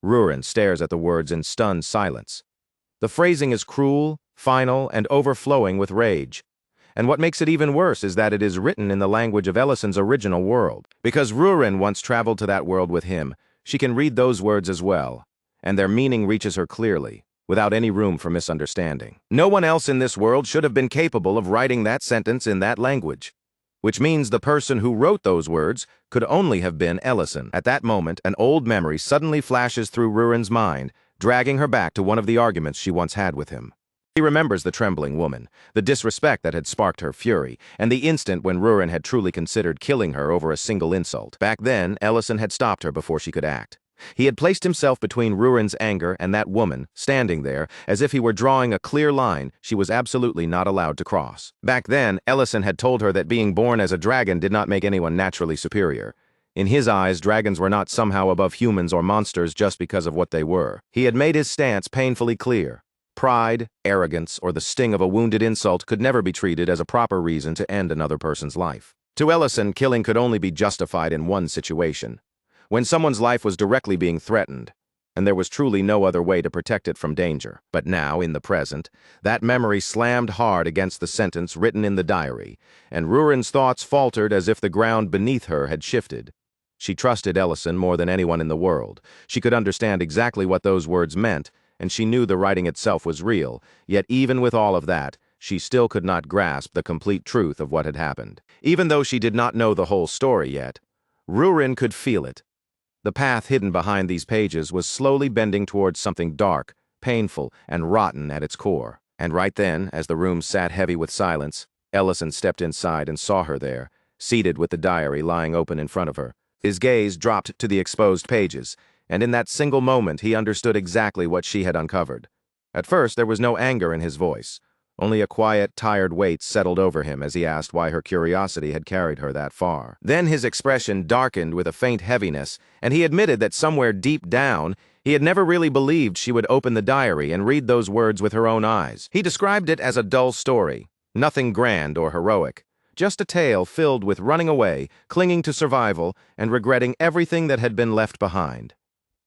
[SPEAKER 1] Rurin stares at the words in stunned silence. The phrasing is cruel, final, and overflowing with rage. And what makes it even worse is that it is written in the language of Ellison's original world. Because Rurin once traveled to that world with him, she can read those words as well, and their meaning reaches her clearly, without any room for misunderstanding. No one else in this world should have been capable of writing that sentence in that language. Which means the person who wrote those words could only have been Ellison. At that moment, an old memory suddenly flashes through Rurin's mind, dragging her back to one of the arguments she once had with him. He remembers the trembling woman, the disrespect that had sparked her fury, and the instant when Rurin had truly considered killing her over a single insult. Back then, Ellison had stopped her before she could act. He had placed himself between Rurin's anger and that woman, standing there, as if he were drawing a clear line she was absolutely not allowed to cross. Back then, Ellison had told her that being born as a dragon did not make anyone naturally superior. In his eyes, dragons were not somehow above humans or monsters just because of what they were. He had made his stance painfully clear. Pride, arrogance, or the sting of a wounded insult could never be treated as a proper reason to end another person's life. To Ellison, killing could only be justified in one situation: when someone's life was directly being threatened, and there was truly no other way to protect it from danger. But now, in the present, that memory slammed hard against the sentence written in the diary, and Rurin's thoughts faltered as if the ground beneath her had shifted. She trusted Ellison more than anyone in the world. She could understand exactly what those words meant, and she knew the writing itself was real, yet even with all of that, she still could not grasp the complete truth of what had happened. Even though she did not know the whole story yet, Rurin could feel it. The path hidden behind these pages was slowly bending towards something dark, painful, and rotten at its core. And right then, as the room sat heavy with silence, Ellison stepped inside and saw her there, seated with the diary lying open in front of her. His gaze dropped to the exposed pages, and in that single moment he understood exactly what she had uncovered. At first, there was no anger in his voice. Only a quiet, tired weight settled over him as he asked why her curiosity had carried her that far. Then his expression darkened with a faint heaviness, and he admitted that somewhere deep down, he had never really believed she would open the diary and read those words with her own eyes. He described it as a dull story, Nothing grand or heroic, just a tale filled with running away, clinging to survival, and regretting everything that had been left behind.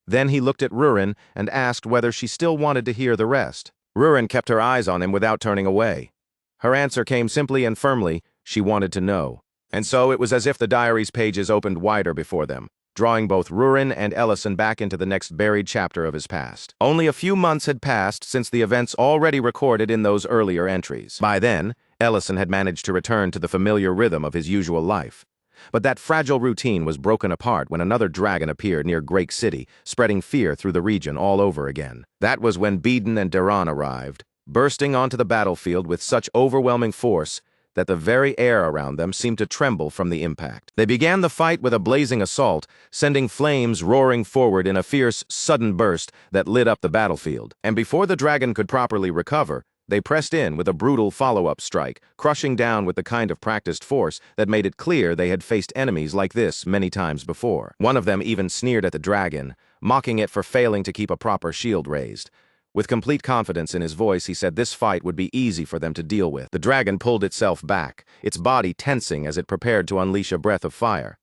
[SPEAKER 1] Then he looked at Rurin and asked whether she still wanted to hear the rest. Rurin kept her eyes on him without turning away. Her answer came simply and firmly: she wanted to know. And so it was as if the diary's pages opened wider before them, drawing both Rurin and Ellison back into the next buried chapter of his past. Only a few months had passed since the events already recorded in those earlier entries. By then, Ellison had managed to return to the familiar rhythm of his usual life. But that fragile routine was broken apart when another dragon appeared near Great City, spreading fear through the region all over again. That was when Beeden and Duran arrived, bursting onto the battlefield with such overwhelming force that the very air around them seemed to tremble from the impact. They began the fight with a blazing assault, sending flames roaring forward in a fierce, sudden burst that lit up the battlefield. And before the dragon could properly recover, they pressed in with a brutal follow-up strike, crushing down with the kind of practiced force that made it clear they had faced enemies like this many times before. One of them even sneered at the dragon, mocking it for failing to keep a proper shield raised. With complete confidence in his voice, he said this fight would be easy for them to deal with. The dragon pulled itself back, its body tensing as it prepared to unleash a breath of fire.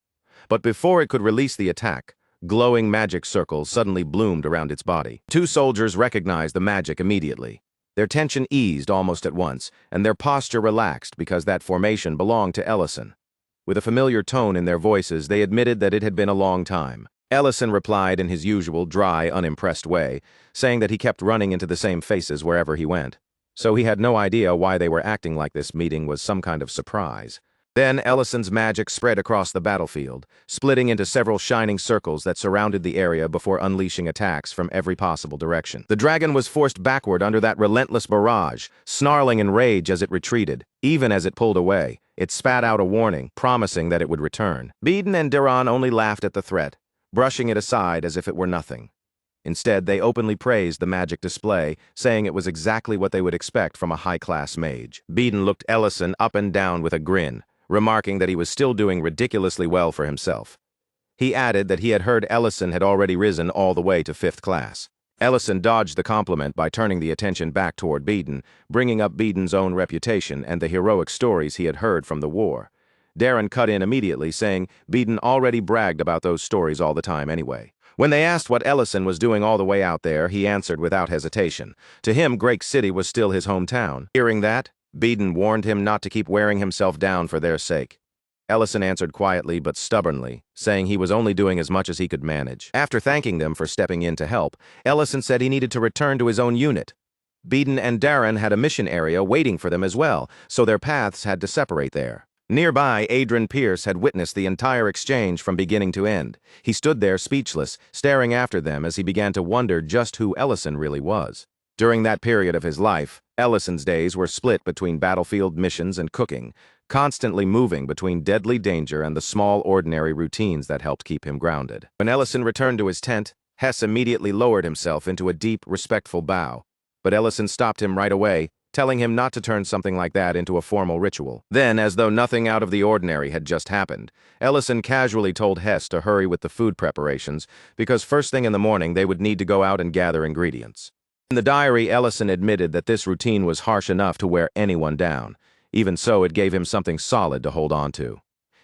[SPEAKER 1] But before it could release the attack, glowing magic circles suddenly bloomed around its body. Two soldiers recognized the magic immediately. Their tension eased almost at once, and their posture relaxed because that formation belonged to Ellison. With a familiar tone in their voices, they admitted that it had been a long time. Ellison replied in his usual dry, unimpressed way, saying that he kept running into the same faces wherever he went. So he had no idea why they were acting like this meeting was some kind of surprise. Then Ellison's magic spread across the battlefield, splitting into several shining circles that surrounded the area before unleashing attacks from every possible direction. The dragon was forced backward under that relentless barrage, snarling in rage as it retreated. Even as it pulled away, it spat out a warning, promising that it would return. Beeden and Duran only laughed at the threat, brushing it aside as if it were nothing. Instead, they openly praised the magic display, saying it was exactly what they would expect from a high-class mage. Beeden looked Ellison up and down with a grin, remarking that he was still doing ridiculously well for himself. He added that he had heard Ellison had already risen all the way to 5th class. Ellison dodged the compliment by turning the attention back toward Beeden, bringing up Beeden's own reputation and the heroic stories he had heard from the war. Darren cut in immediately, saying Beeden already bragged about those stories all the time anyway. When they asked what Ellison was doing all the way out there, he answered without hesitation. To him, Great City was still his hometown. Hearing that, Beeden warned him not to keep wearing himself down for their sake. Ellison answered quietly but stubbornly, saying he was only doing as much as he could manage. After thanking them for stepping in to help, Ellison said he needed to return to his own unit. Beeden and Darren had a mission area waiting for them as well, so their paths had to separate there. Nearby, Adrian Pierce had witnessed the entire exchange from beginning to end. He stood there speechless, staring after them as he began to wonder just who Ellison really was. During that period of his life, Ellison's days were split between battlefield missions and cooking, constantly moving between deadly danger and the small, ordinary routines that helped keep him grounded. When Ellison returned to his tent, Hess immediately lowered himself into a deep, respectful bow. But Ellison stopped him right away, telling him not to turn something like that into a formal ritual. Then, as though nothing out of the ordinary had just happened, Ellison casually told Hess to hurry with the food preparations because first thing in the morning they would need to go out and gather ingredients. In the diary, Ellison admitted that this routine was harsh enough to wear anyone down. Even so, it gave him something solid to hold on to.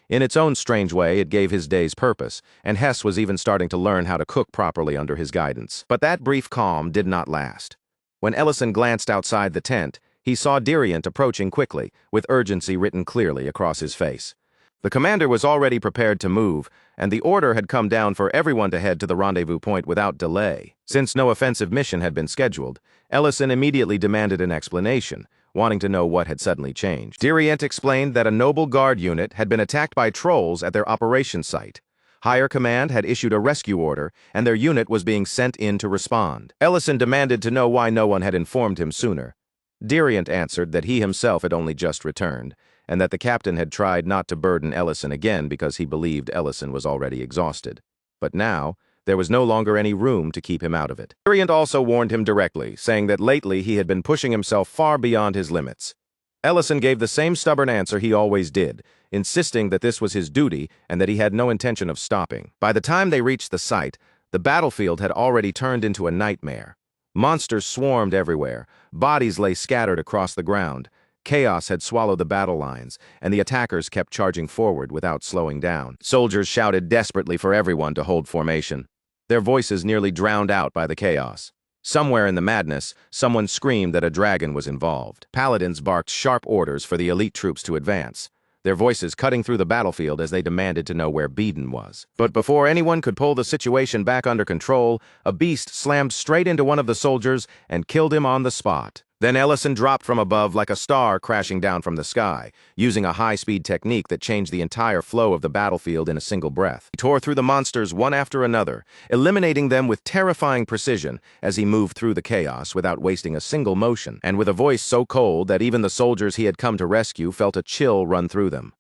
[SPEAKER 1] In its own strange way, it gave his days purpose, and Hess was even starting to learn how to cook properly under his guidance. But that brief calm did not last. When Ellison glanced outside the tent, he saw Diriant approaching quickly, with urgency written clearly across his face. The commander was already prepared to move, and the order had come down for everyone to head to the rendezvous point without delay. Since no offensive mission had been scheduled, Ellison immediately demanded an explanation, wanting to know what had suddenly changed. Diriant explained that a noble guard unit had been attacked by trolls at their operation site. Higher command had issued a rescue order, and their unit was being sent in to respond. Ellison demanded to know why no one had informed him sooner. Diriant answered that he himself had only just returned, and that the captain had tried not to burden Ellison again because he believed Ellison was already exhausted. But now, there was no longer any room to keep him out of it. Diriant also warned him directly, saying that lately he had been pushing himself far beyond his limits. Ellison gave the same stubborn answer he always did, insisting that this was his duty and that he had no intention of stopping. By the time they reached the site, the battlefield had already turned into a nightmare. Monsters swarmed everywhere, bodies lay scattered across the ground, Chaos had swallowed the battle lines, and the attackers kept charging forward without slowing down. Soldiers shouted desperately for everyone to hold formation, their voices nearly drowned out by the chaos. Somewhere in the madness, someone screamed that a dragon was involved. Paladins barked sharp orders for the elite troops to advance, their voices cutting through the battlefield as they demanded to know where Beeden was. But before anyone could pull the situation back under control, a beast slammed straight into one of the soldiers and killed him on the spot. Then Ellison dropped from above like a star crashing down from the sky, using a high-speed technique that changed the entire flow of the battlefield in a single breath. He tore through the monsters one after another, eliminating them with terrifying precision as he moved through the chaos without wasting a single motion, and with a voice so cold that even the soldiers he had come to rescue felt a chill run through them.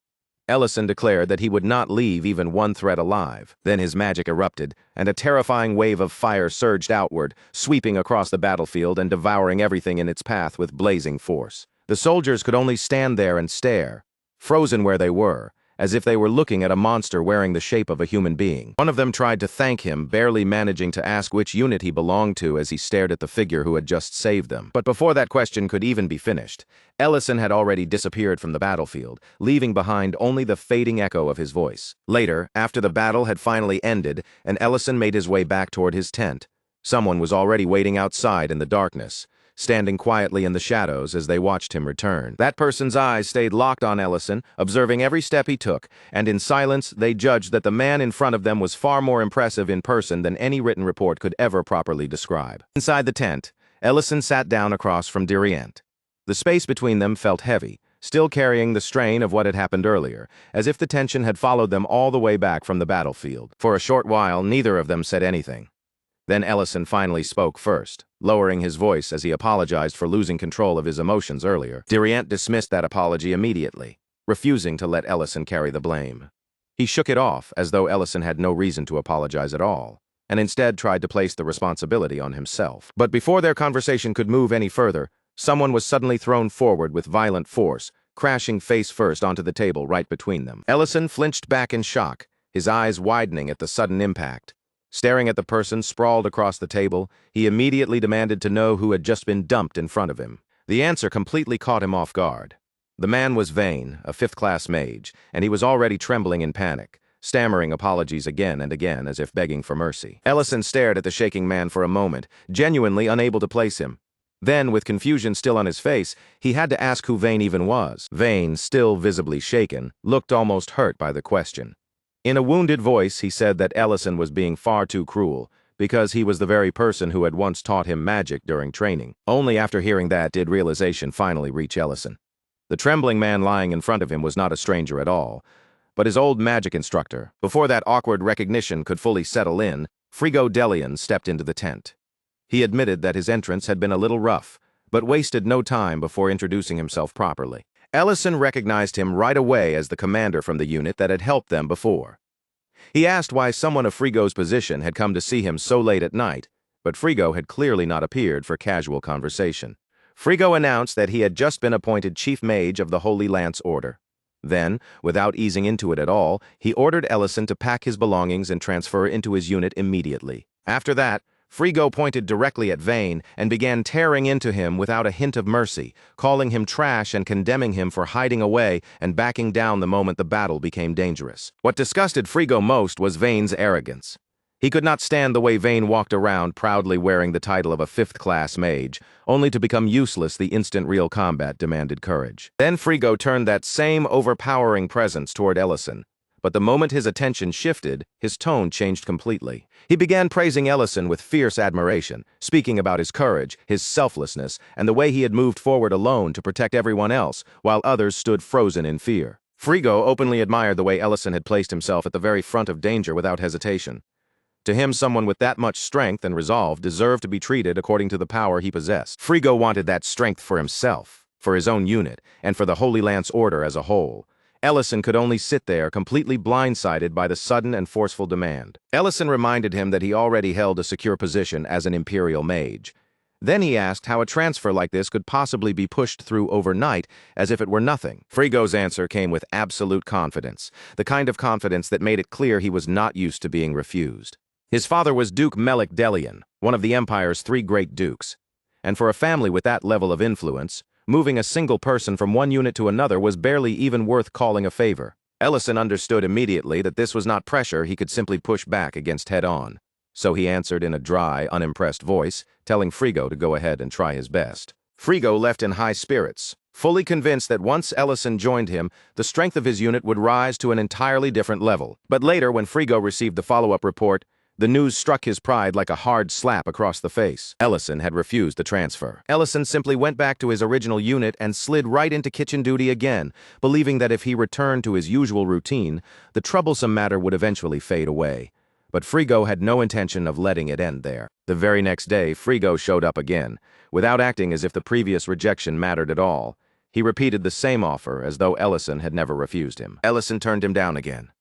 [SPEAKER 1] Ellison declared that he would not leave even one threat alive. Then his magic erupted, and a terrifying wave of fire surged outward, sweeping across the battlefield and devouring everything in its path with blazing force. The soldiers could only stand there and stare, frozen where they were, as if they were looking at a monster wearing the shape of a human being. One of them tried to thank him, barely managing to ask which unit he belonged to as he stared at the figure who had just saved them. But before that question could even be finished, Ellison had already disappeared from the battlefield, leaving behind only the fading echo of his voice. Later, after the battle had finally ended and Ellison made his way back toward his tent, someone was already waiting outside in the darkness, standing quietly in the shadows as they watched him return. That person's eyes stayed locked on Ellison, observing every step he took, and in silence they judged that the man in front of them was far more impressive in person than any written report could ever properly describe. Inside the tent, Ellison sat down across from Dronzer. The space between them felt heavy, still carrying the strain of what had happened earlier, as if the tension had followed them all the way back from the battlefield. For a short while, neither of them said anything. Then Ellison finally spoke first, lowering his voice as he apologized for losing control of his emotions earlier. Dronzer dismissed that apology immediately, refusing to let Ellison carry the blame. He shook it off as though Ellison had no reason to apologize at all, and instead tried to place the responsibility on himself. But before their conversation could move any further, someone was suddenly thrown forward with violent force, crashing face first onto the table right between them. Ellison flinched back in shock, his eyes widening at the sudden impact. Staring at the person sprawled across the table, he immediately demanded to know who had just been dumped in front of him. The answer completely caught him off guard. The man was Vane, a fifth-class mage, and he was already trembling in panic, stammering apologies again and again as if begging for mercy. Ellison stared at the shaking man for a moment, genuinely unable to place him. Then, with confusion still on his face, he had to ask who Vane even was. Vane, still visibly shaken, looked almost hurt by the question. In a wounded voice, he said that Ellison was being far too cruel, because he was the very person who had once taught him magic during training. Only after hearing that did realization finally reach Ellison. The trembling man lying in front of him was not a stranger at all, but his old magic instructor. Before that awkward recognition could fully settle in, Frigo Delian stepped into the tent. He admitted that his entrance had been a little rough, but wasted no time before introducing himself properly. Ellison recognized him right away as the commander from the unit that had helped them before. He asked why someone of Frigo's position had come to see him so late at night, but Frigo had clearly not appeared for casual conversation. Frigo announced that he had just been appointed chief mage of the Holy Lance Order. Then, without easing into it at all, he ordered Ellison to pack his belongings and transfer into his unit immediately. After that, Frigo pointed directly at Vane and began tearing into him without a hint of mercy, calling him trash and condemning him for hiding away and backing down the moment the battle became dangerous. What disgusted Frigo most was Vane's arrogance. He could not stand the way Vane walked around proudly wearing the title of a fifth-class mage, only to become useless the instant real combat demanded courage. Then Frigo turned that same overpowering presence toward Ellison. But the moment his attention shifted, his tone changed completely. He began praising Ellison with fierce admiration, speaking about his courage, his selflessness, and the way he had moved forward alone to protect everyone else, while others stood frozen in fear. Frigo openly admired the way Ellison had placed himself at the very front of danger without hesitation. To him, someone with that much strength and resolve deserved to be treated according to the power he possessed. Frigo wanted that strength for himself, for his own unit, and for the Holy Lance Order as a whole. Ellison could only sit there, completely blindsided by the sudden and forceful demand. Ellison reminded him that he already held a secure position as an Imperial mage. Then he asked how a transfer like this could possibly be pushed through overnight, as if it were nothing. Frigo's answer came with absolute confidence, the kind of confidence that made it clear he was not used to being refused. His father was Duke Melik Delian, one of the Empire's 3 great dukes. And for a family with that level of influence, Moving a single person from one unit to another was barely even worth calling a favor. Ellison understood immediately that this was not pressure he could simply push back against head-on. So he answered in a dry, unimpressed voice, telling Frigo to go ahead and try his best. Frigo left in high spirits, fully convinced that once Ellison joined him, the strength of his unit would rise to an entirely different level. But later, when Frigo received the follow-up report, the news struck his pride like a hard slap across the face. Ellison had refused the transfer. Ellison simply went back to his original unit and slid right into kitchen duty again, believing that if he returned to his usual routine, the troublesome matter would eventually fade away. But Frigo had no intention of letting it end there. The very next day, Frigo showed up again, without acting as if the previous rejection mattered at all. He repeated the same offer as though Ellison had never refused him. Ellison turned him down again.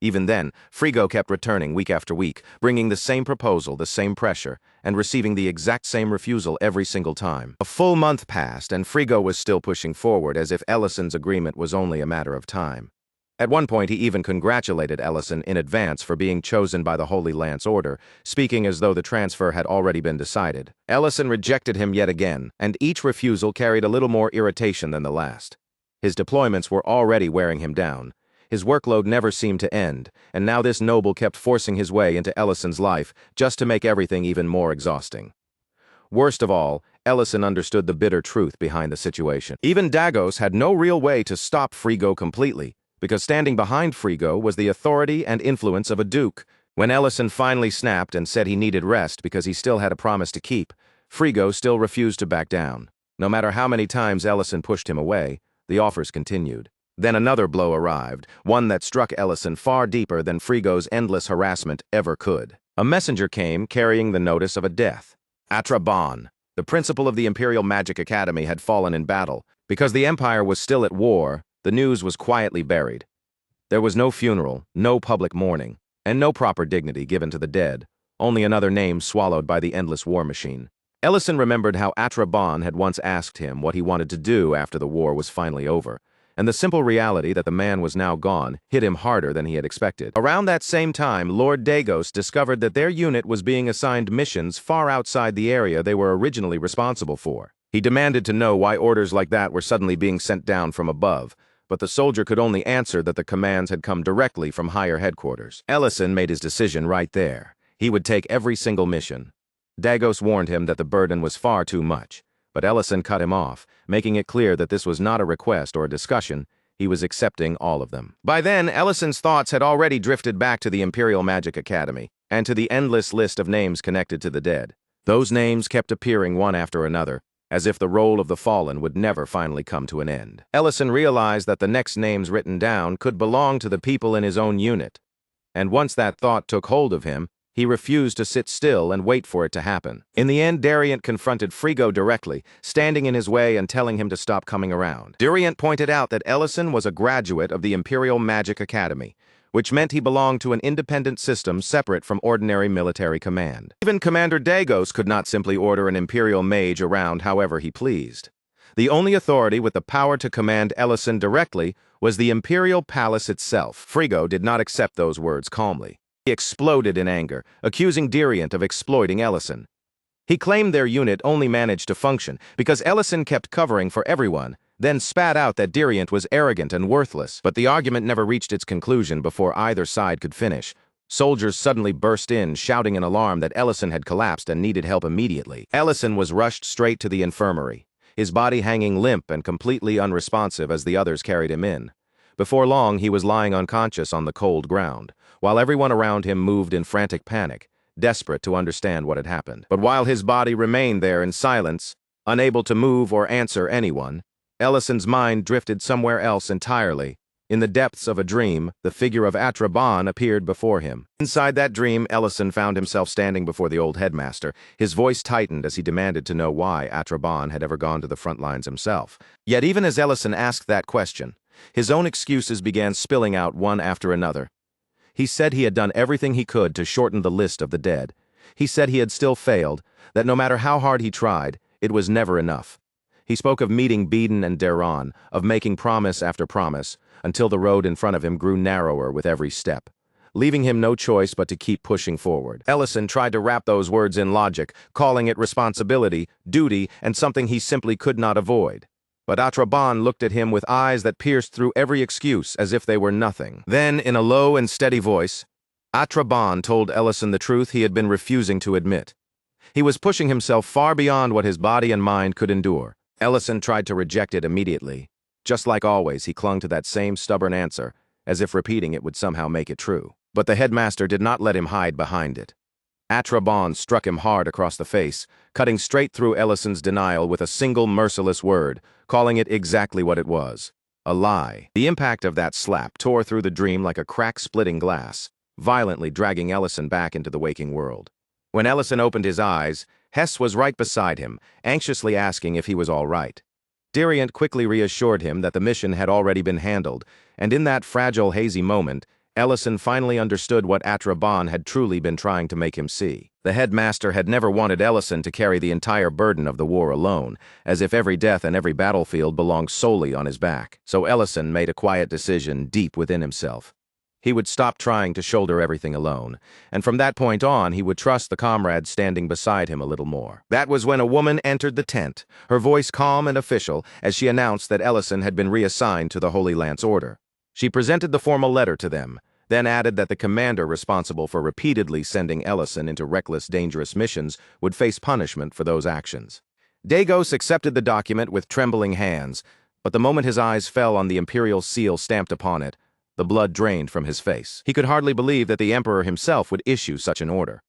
[SPEAKER 1] Even then, Frigo kept returning week after week, bringing the same proposal, the same pressure, and receiving the exact same refusal every single time. A full month passed, and Frigo was still pushing forward as if Ellison's agreement was only a matter of time. At one point, he even congratulated Ellison in advance for being chosen by the Holy Lance Order, speaking as though the transfer had already been decided. Ellison rejected him yet again, and each refusal carried a little more irritation than the last. His deployments were already wearing him down. His workload never seemed to end, and now this noble kept forcing his way into Ellison's life just to make everything even more exhausting. Worst of all, Ellison understood the bitter truth behind the situation. Even Dagos had no real way to stop Frigo completely, because standing behind Frigo was the authority and influence of a duke. When Ellison finally snapped and said he needed rest because he still had a promise to keep, Frigo still refused to back down. No matter how many times Ellison pushed him away, the offers continued. Then another blow arrived, one that struck Ellison far deeper than Frigo's endless harassment ever could. A messenger came carrying the notice of a death. Atraban, the principal of the Imperial Magic Academy, had fallen in battle. Because the Empire was still at war, the news was quietly buried. There was no funeral, no public mourning, and no proper dignity given to the dead, only another name swallowed by the endless war machine. Ellison remembered how Atraban had once asked him what he wanted to do after the war was finally over, and the simple reality that the man was now gone hit him harder than he had expected. Around that same time, Lord Dagos discovered that their unit was being assigned missions far outside the area they were originally responsible for. He demanded to know why orders like that were suddenly being sent down from above, but the soldier could only answer that the commands had come directly from higher headquarters. Ellison made his decision right there. He would take every single mission. Dagos warned him that the burden was far too much, but Ellison cut him off, making it clear that this was not a request or a discussion. He was accepting all of them. By then, Ellison's thoughts had already drifted back to the Imperial Magic Academy, and to the endless list of names connected to the dead. Those names kept appearing one after another, as if the roll of the fallen would never finally come to an end. Ellison realized that the next names written down could belong to the people in his own unit. And once that thought took hold of him, he refused to sit still and wait for it to happen. In the end, Dariant confronted Frigo directly, standing in his way and telling him to stop coming around. Dariant pointed out that Ellison was a graduate of the Imperial Magic Academy, which meant he belonged to an independent system separate from ordinary military command. Even Commander Dagos could not simply order an Imperial mage around however he pleased. The only authority with the power to command Ellison directly was the Imperial Palace itself. Frigo did not accept those words calmly. He exploded in anger, accusing Dariant of exploiting Ellison. He claimed their unit only managed to function because Ellison kept covering for everyone, then spat out that Dariant was arrogant and worthless. But the argument never reached its conclusion before either side could finish. Soldiers suddenly burst in, shouting in alarm that Ellison had collapsed and needed help immediately. Ellison was rushed straight to the infirmary, his body hanging limp and completely unresponsive as the others carried him in. Before long, he was lying unconscious on the cold ground, while everyone around him moved in frantic panic, desperate to understand what had happened. But while his body remained there in silence, unable to move or answer anyone, Ellison's mind drifted somewhere else entirely. In the depths of a dream, the figure of Atraban appeared before him. Inside that dream, Ellison found himself standing before the old headmaster. His voice tightened as he demanded to know why Atraban had ever gone to the front lines himself. Yet even as Ellison asked that question, his own excuses began spilling out one after another. He said he had done everything he could to shorten the list of the dead. He said he had still failed, that no matter how hard he tried, it was never enough. He spoke of meeting Beeden and Deron, of making promise after promise, until the road in front of him grew narrower with every step, leaving him no choice but to keep pushing forward. Ellison tried to wrap those words in logic, calling it responsibility, duty, and something he simply could not avoid. But Atraban looked at him with eyes that pierced through every excuse as if they were nothing. Then, in a low and steady voice, Atraban told Ellison the truth he had been refusing to admit. He was pushing himself far beyond what his body and mind could endure. Ellison tried to reject it immediately. Just like always, he clung to that same stubborn answer, as if repeating it would somehow make it true. But the headmaster did not let him hide behind it. Atraban struck him hard across the face, cutting straight through Ellison's denial with a single merciless word, calling it exactly what it was: a lie. The impact of that slap tore through the dream like a crack-splitting glass, violently dragging Ellison back into the waking world. When Ellison opened his eyes, Hess was right beside him, anxiously asking if he was all right. Diriant quickly reassured him that the mission had already been handled, and in that fragile, hazy moment, Ellison finally understood what Atraban had truly been trying to make him see. The headmaster had never wanted Ellison to carry the entire burden of the war alone, as if every death and every battlefield belonged solely on his back. So Ellison made a quiet decision deep within himself. He would stop trying to shoulder everything alone, and from that point on he would trust the comrades standing beside him a little more. That was when a woman entered the tent, her voice calm and official as she announced that Ellison had been reassigned to the Holy Lance Order. She presented the formal letter to them, then added that the commander responsible for repeatedly sending Ellison into reckless, dangerous missions would face punishment for those actions. Dagos accepted the document with trembling hands, but the moment his eyes fell on the imperial seal stamped upon it, the blood drained from his face. He could hardly believe that the emperor himself would issue such an order.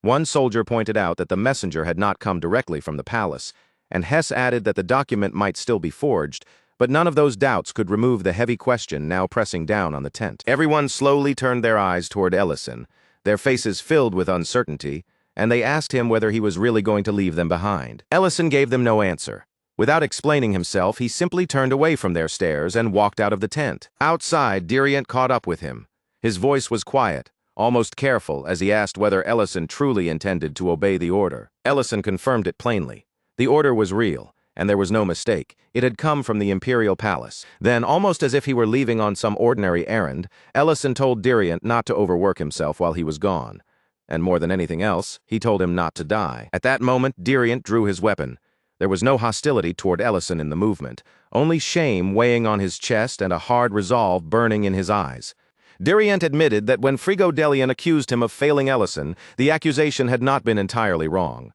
[SPEAKER 1] One soldier pointed out that the messenger had not come directly from the palace, and Hess added that the document might still be forged, but none of those doubts could remove the heavy question now pressing down on the tent. Everyone slowly turned their eyes toward Ellison, their faces filled with uncertainty, and they asked him whether he was really going to leave them behind. Ellison gave them no answer. Without explaining himself, he simply turned away from their stares and walked out of the tent. Outside, Diriant caught up with him. His voice was quiet, almost careful, as he asked whether Ellison truly intended to obey the order. Ellison confirmed it plainly. The order was real, and there was no mistake. It had come from the imperial palace. Then, almost as if he were leaving on some ordinary errand, Ellison told Diriant not to overwork himself while he was gone. And more than anything else, he told him not to die. At that moment, Diriant drew his weapon. There was no hostility toward Ellison in the movement, only shame weighing on his chest and a hard resolve burning in his eyes. Diriant admitted that when Frigodelian accused him of failing Ellison, the accusation had not been entirely wrong.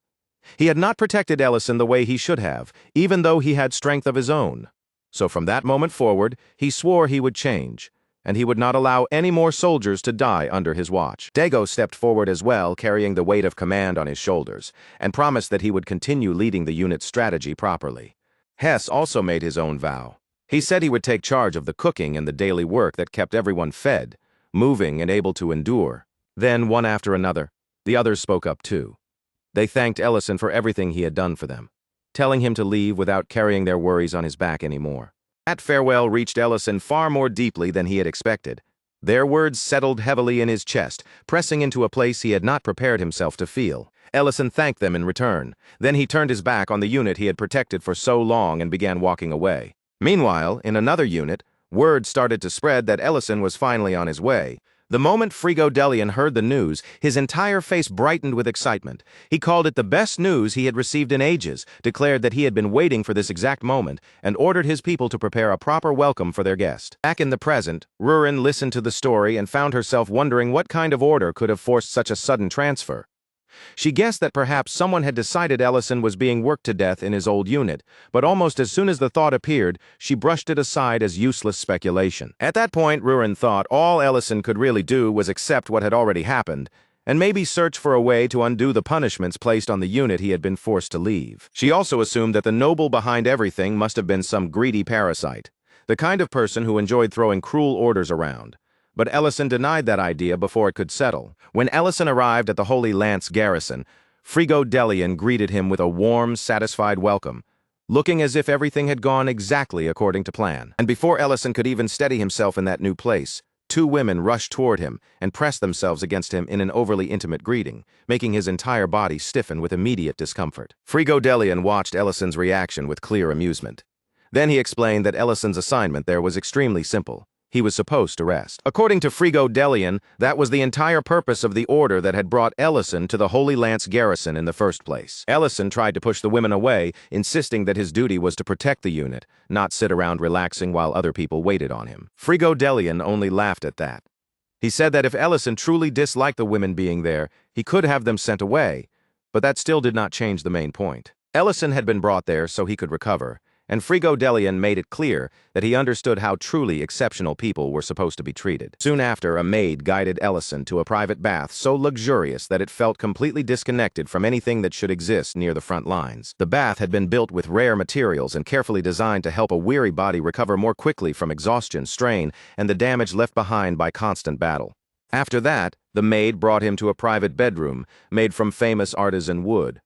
[SPEAKER 1] He had not protected Ellison the way he should have, even though he had strength of his own. So from that moment forward, he swore he would change, and he would not allow any more soldiers to die under his watch. Dago stepped forward as well, carrying the weight of command on his shoulders, and promised that he would continue leading the unit's strategy properly. Hess also made his own vow. He said he would take charge of the cooking and the daily work that kept everyone fed, moving and able to endure. Then, one after another, the others spoke up too. They thanked Ellison for everything he had done for them, telling him to leave without carrying their worries on his back anymore. That farewell reached Ellison far more deeply than he had expected. Their words settled heavily in his chest, pressing into a place he had not prepared himself to feel. Ellison thanked them in return. Then he turned his back on the unit he had protected for so long and began walking away. Meanwhile, in another unit, word started to spread that Ellison was finally on his way. The moment Frigodelian heard the news, his entire face brightened with excitement. He called it the best news he had received in ages, declared that he had been waiting for this exact moment, and ordered his people to prepare a proper welcome for their guest. Back in the present, Rurin listened to the story and found herself wondering what kind of order could have forced such a sudden transfer. She guessed that perhaps someone had decided Ellison was being worked to death in his old unit, but almost as soon as the thought appeared, she brushed it aside as useless speculation. At that point, Rurin thought all Ellison could really do was accept what had already happened, and maybe search for a way to undo the punishments placed on the unit he had been forced to leave. She also assumed that the noble behind everything must have been some greedy parasite, the kind of person who enjoyed throwing cruel orders around. But Ellison denied that idea before it could settle. When Ellison arrived at the Holy Lance garrison, Frigodelian greeted him with a warm, satisfied welcome, looking as if everything had gone exactly according to plan. And before Ellison could even steady himself in that new place, two women rushed toward him and pressed themselves against him in an overly intimate greeting, making his entire body stiffen with immediate discomfort. Frigodelian watched Ellison's reaction with clear amusement. Then he explained that Ellison's assignment there was extremely simple. he was supposed to rest. According to Frigo Delian, that was the entire purpose of the order that had brought Ellison to the Holy Lance garrison in the first place. Ellison tried to push the women away, insisting that his duty was to protect the unit, not sit around relaxing while other people waited on him. Frigo Delian only laughed at that. He said that if Ellison truly disliked the women being there, he could have them sent away, but that still did not change the main point. Ellison had been brought there so he could recover, and Frigo Delian made it clear that he understood how truly exceptional people were supposed to be treated. Soon after, a maid guided Ellison to a private bath so luxurious that it felt completely disconnected from anything that should exist near the front lines. The bath had been built with rare materials and carefully designed to help a weary body recover more quickly from exhaustion, strain, and the damage left behind by constant battle. After that, the maid brought him to a private bedroom made from famous artisan wood.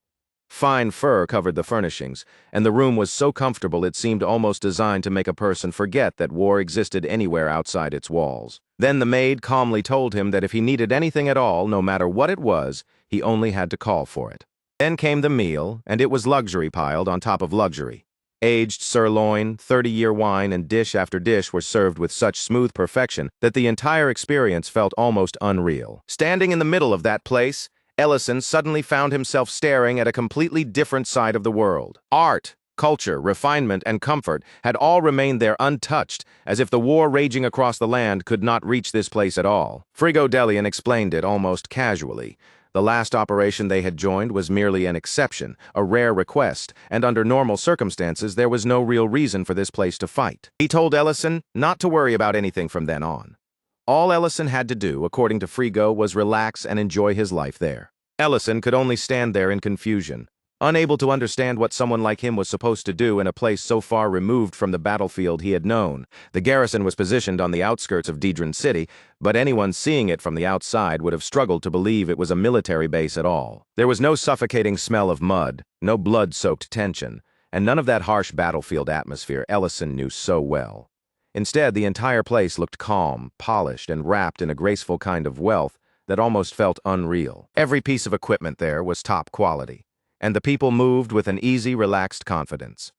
[SPEAKER 1] Fine fur covered the furnishings, and the room was so comfortable it seemed almost designed to make a person forget that war existed anywhere outside its walls. Then the maid calmly told him that if he needed anything at all, no matter what it was, he only had to call for it. Then came the meal, and it was luxury piled on top of luxury. Aged sirloin, 30-year wine, and dish after dish were served with such smooth perfection that the entire experience felt almost unreal. Standing in the middle of that place, Ellison suddenly found himself staring at a completely different side of the world. Art, culture, refinement, and comfort had all remained there untouched, as if the war raging across the land could not reach this place at all. Frigo Delian explained it almost casually. The last operation they had joined was merely an exception, a rare request, and under normal circumstances there was no real reason for this place to fight. He told Ellison not to worry about anything from then on. All Ellison had to do, according to Frigo, was relax and enjoy his life there. Ellison could only stand there in confusion, unable to understand what someone like him was supposed to do in a place so far removed from the battlefield he had known. The garrison was positioned on the outskirts of Dronzer City, but anyone seeing it from the outside would have struggled to believe it was a military base at all. There was no suffocating smell of mud, no blood-soaked tension, and none of that harsh battlefield atmosphere Ellison knew so well. Instead, the entire place looked calm, polished, and wrapped in a graceful kind of wealth that almost felt unreal. Every piece of equipment there was top quality, and the people moved with an easy, relaxed confidence.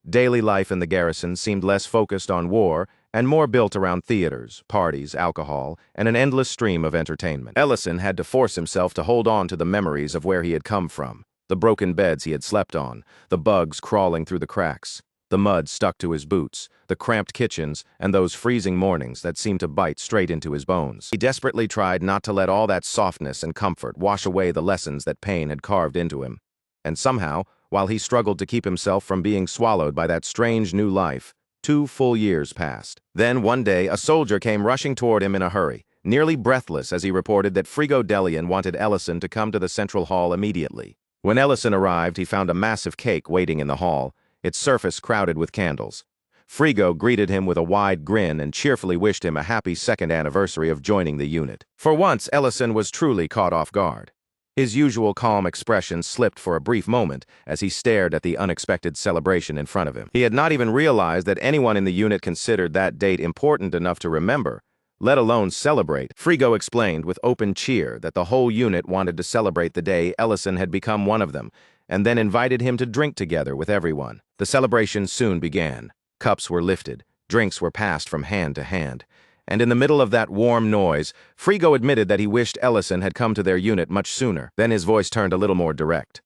[SPEAKER 1] Daily life in the garrison seemed less focused on war and more built around theaters, parties, alcohol, and an endless stream of entertainment. Ellison had to force himself to hold on to the memories of where he had come from, the broken beds he had slept on, the bugs crawling through the cracks, the mud stuck to his boots, the cramped kitchens, and those freezing mornings that seemed to bite straight into his bones. He desperately tried not to let all that softness and comfort wash away the lessons that pain had carved into him. And somehow, while he struggled to keep himself from being swallowed by that strange new life, 2 full years passed. Then one day, a soldier came rushing toward him in a hurry, nearly breathless as he reported that Frigo Delian wanted Ellison to come to the central hall immediately. When Ellison arrived, he found a massive cake waiting in the hall, its surface crowded with candles. Frigo greeted him with a wide grin and cheerfully wished him a happy second anniversary of joining the unit. For once, Ellison was truly caught off guard. His usual calm expression slipped for a brief moment as he stared at the unexpected celebration in front of him. He had not even realized that anyone in the unit considered that date important enough to remember, let alone celebrate. Frigo explained with open cheer that the whole unit wanted to celebrate the day Ellison had become one of them, and then invited him to drink together with everyone. The celebration soon began. Cups were lifted, drinks were passed from hand to hand, and in the middle of that warm noise, Frigo admitted that he wished Ellison had come to their unit much sooner. Then his voice turned a little more direct.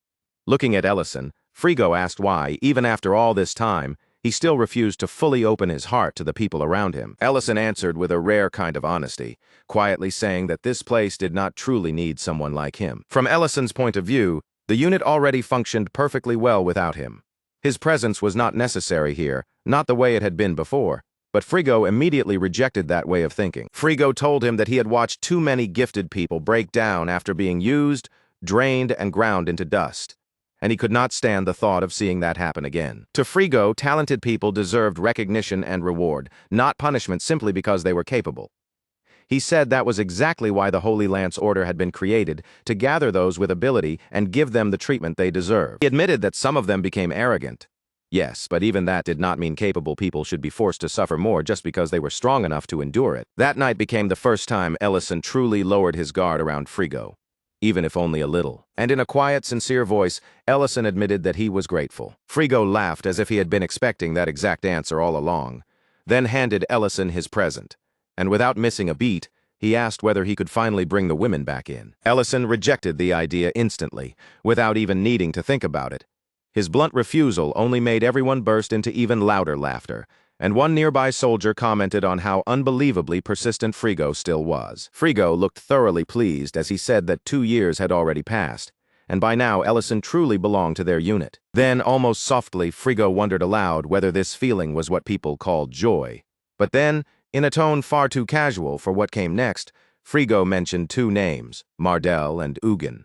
[SPEAKER 1] Looking at Ellison, Frigo asked why, even after all this time, he still refused to fully open his heart to the people around him. Ellison answered with a rare kind of honesty, quietly saying that this place did not truly need someone like him. From Ellison's point of view, the unit already functioned perfectly well without him. His presence was not necessary here, not the way it had been before, but Frigo immediately rejected that way of thinking. Frigo told him that he had watched too many gifted people break down after being used, drained, and ground into dust, and he could not stand the thought of seeing that happen again. To Frigo, talented people deserved recognition and reward, not punishment simply because they were capable. He said that was exactly why the Holy Lance Order had been created, to gather those with ability and give them the treatment they deserved. He admitted that some of them became arrogant. Yes, but even that did not mean capable people should be forced to suffer more just because they were strong enough to endure it. That night became the first time Ellison truly lowered his guard around Frigo, even if only a little. And in a quiet, sincere voice, Ellison admitted that he was grateful. Frigo laughed as if he had been expecting that exact answer all along, then handed Ellison his present, and without missing a beat, he asked whether he could finally bring the women back in. Ellison rejected the idea instantly, without even needing to think about it. His blunt refusal only made everyone burst into even louder laughter, and one nearby soldier commented on how unbelievably persistent Frigo still was. Frigo looked thoroughly pleased as he said that 2 years had already passed, and by now Ellison truly belonged to their unit. Then, almost softly, Frigo wondered aloud whether this feeling was what people called joy. But then, in a tone far too casual for what came next, Frigo mentioned 2 names, Mardell and Ugin.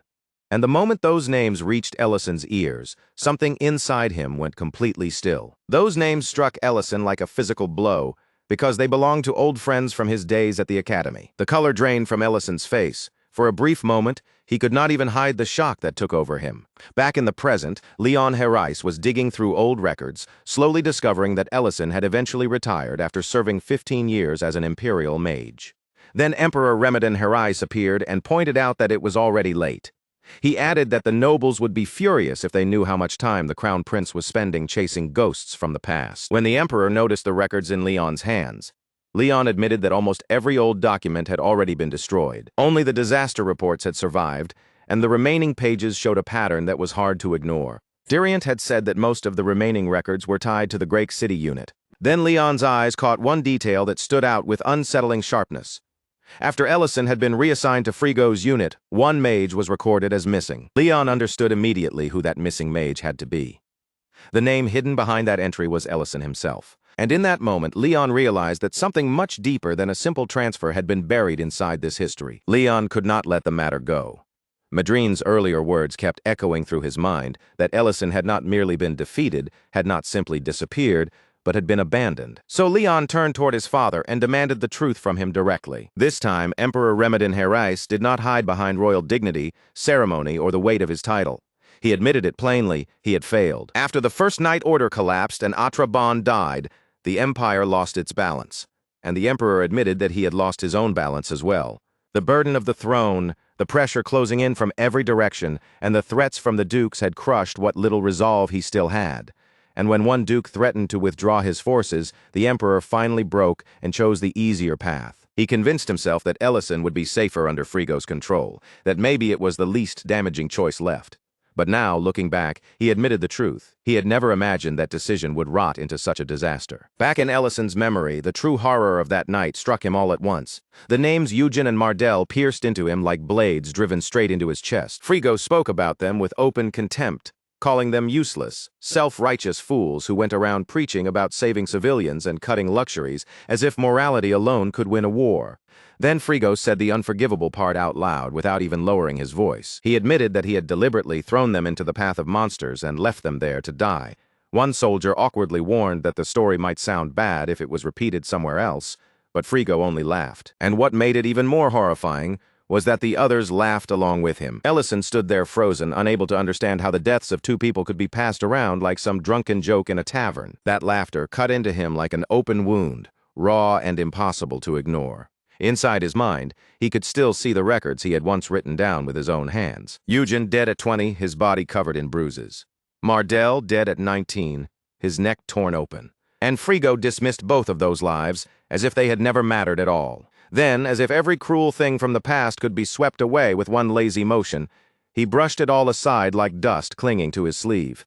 [SPEAKER 1] And the moment those names reached Ellison's ears, something inside him went completely still. Those names struck Ellison like a physical blow, because they belonged to old friends from his days at the academy. The color drained from Ellison's face. For a brief moment, he could not even hide the shock that took over him. Back in the present, Leon Herais was digging through old records, slowly discovering that Ellison had eventually retired after serving 15 years as an imperial mage. Then Emperor Ramadan Herais appeared and pointed out that it was already late. He added that the nobles would be furious if they knew how much time the crown prince was spending chasing ghosts from the past. When the emperor noticed the records in Leon's hands, Leon admitted that almost every old document had already been destroyed. Only the disaster reports had survived, and the remaining pages showed a pattern that was hard to ignore. Diriant had said that most of the remaining records were tied to the Great City unit. Then Leon's eyes caught one detail that stood out with unsettling sharpness. After Ellison had been reassigned to Frigo's unit, 1 mage was recorded as missing. Leon understood immediately who that missing mage had to be. The name hidden behind that entry was Ellison himself. And in that moment, Leon realized that something much deeper than a simple transfer had been buried inside this history. Leon could not let the matter go. Madrine's earlier words kept echoing through his mind that Ellison had not merely been defeated, had not simply disappeared, but had been abandoned. So Leon turned toward his father and demanded the truth from him directly. This time, Emperor Ramadan Herais did not hide behind royal dignity, ceremony, or the weight of his title. He admitted it plainly: he had failed. After the First Night Order collapsed and Atraban died, the empire lost its balance, and the emperor admitted that he had lost his own balance as well. The burden of the throne, the pressure closing in from every direction, and the threats from the dukes had crushed what little resolve he still had. And when one duke threatened to withdraw his forces, the emperor finally broke and chose the easier path. He convinced himself that Ellison would be safer under Frigo's control, that maybe it was the least damaging choice left. But now, looking back, he admitted the truth. He had never imagined that decision would rot into such a disaster. Back in Ellison's memory, the true horror of that night struck him all at once. The names Eugen and Mardell pierced into him like blades driven straight into his chest. Frigo spoke about them with open contempt, calling them useless, self-righteous fools who went around preaching about saving civilians and cutting luxuries, as if morality alone could win a war. Then Frigo said the unforgivable part out loud without even lowering his voice. He admitted that he had deliberately thrown them into the path of monsters and left them there to die. One soldier awkwardly warned that the story might sound bad if it was repeated somewhere else, but Frigo only laughed. And what made it even more horrifying was that the others laughed along with him. Ellison stood there frozen, unable to understand how the deaths of 2 people could be passed around like some drunken joke in a tavern. That laughter cut into him like an open wound, raw and impossible to ignore. Inside his mind, he could still see the records he had once written down with his own hands. Eugen dead at 20, his body covered in bruises. Mardell dead at 19, his neck torn open. And Frigo dismissed both of those lives as if they had never mattered at all. Then, as if every cruel thing from the past could be swept away with one lazy motion, he brushed it all aside like dust clinging to his sleeve.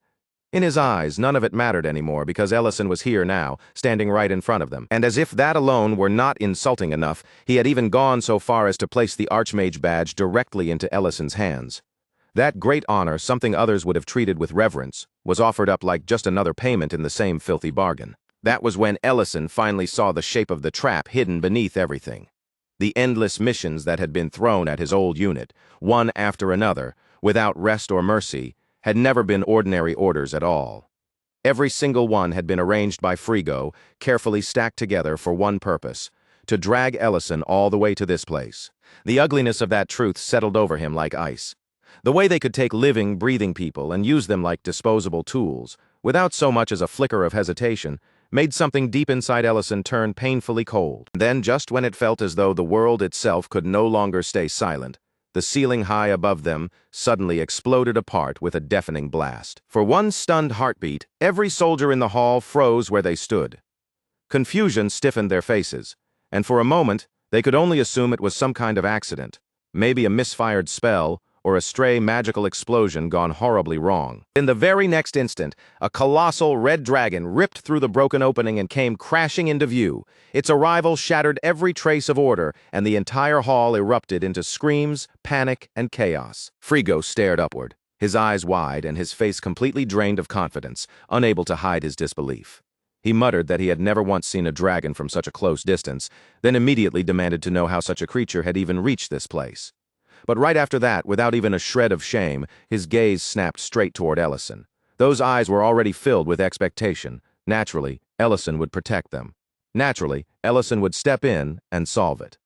[SPEAKER 1] In his eyes, none of it mattered anymore because Ellison was here now, standing right in front of them. And as if that alone were not insulting enough, he had even gone so far as to place the Archmage badge directly into Ellison's hands. That great honor, something others would have treated with reverence, was offered up like just another payment in the same filthy bargain. That was when Ellison finally saw the shape of the trap hidden beneath everything. The endless missions that had been thrown at his old unit, one after another, without rest or mercy, had never been ordinary orders at all. Every single one had been arranged by Frigo, carefully stacked together for one purpose: to drag Ellison all the way to this place. The ugliness of that truth settled over him like ice. The way they could take living, breathing people and use them like disposable tools, without so much as a flicker of hesitation, made something deep inside Ellison turn painfully cold. Then, just when it felt as though the world itself could no longer stay silent, the ceiling high above them suddenly exploded apart with a deafening blast. For one stunned heartbeat, every soldier in the hall froze where they stood. Confusion stiffened their faces, and for a moment, they could only assume it was some kind of accident, maybe a misfired spell or a stray magical explosion gone horribly wrong. In the very next instant, a colossal red dragon ripped through the broken opening and came crashing into view. Its arrival shattered every trace of order, and the entire hall erupted into screams, panic, and chaos. Frigo stared upward, his eyes wide and his face completely drained of confidence, unable to hide his disbelief. He muttered that he had never once seen a dragon from such a close distance, then immediately demanded to know how such a creature had even reached this place. But right after that, without even a shred of shame, his gaze snapped straight toward Ellison. Those eyes were already filled with expectation. Naturally, Ellison would protect them. Naturally, Ellison would step in and solve it.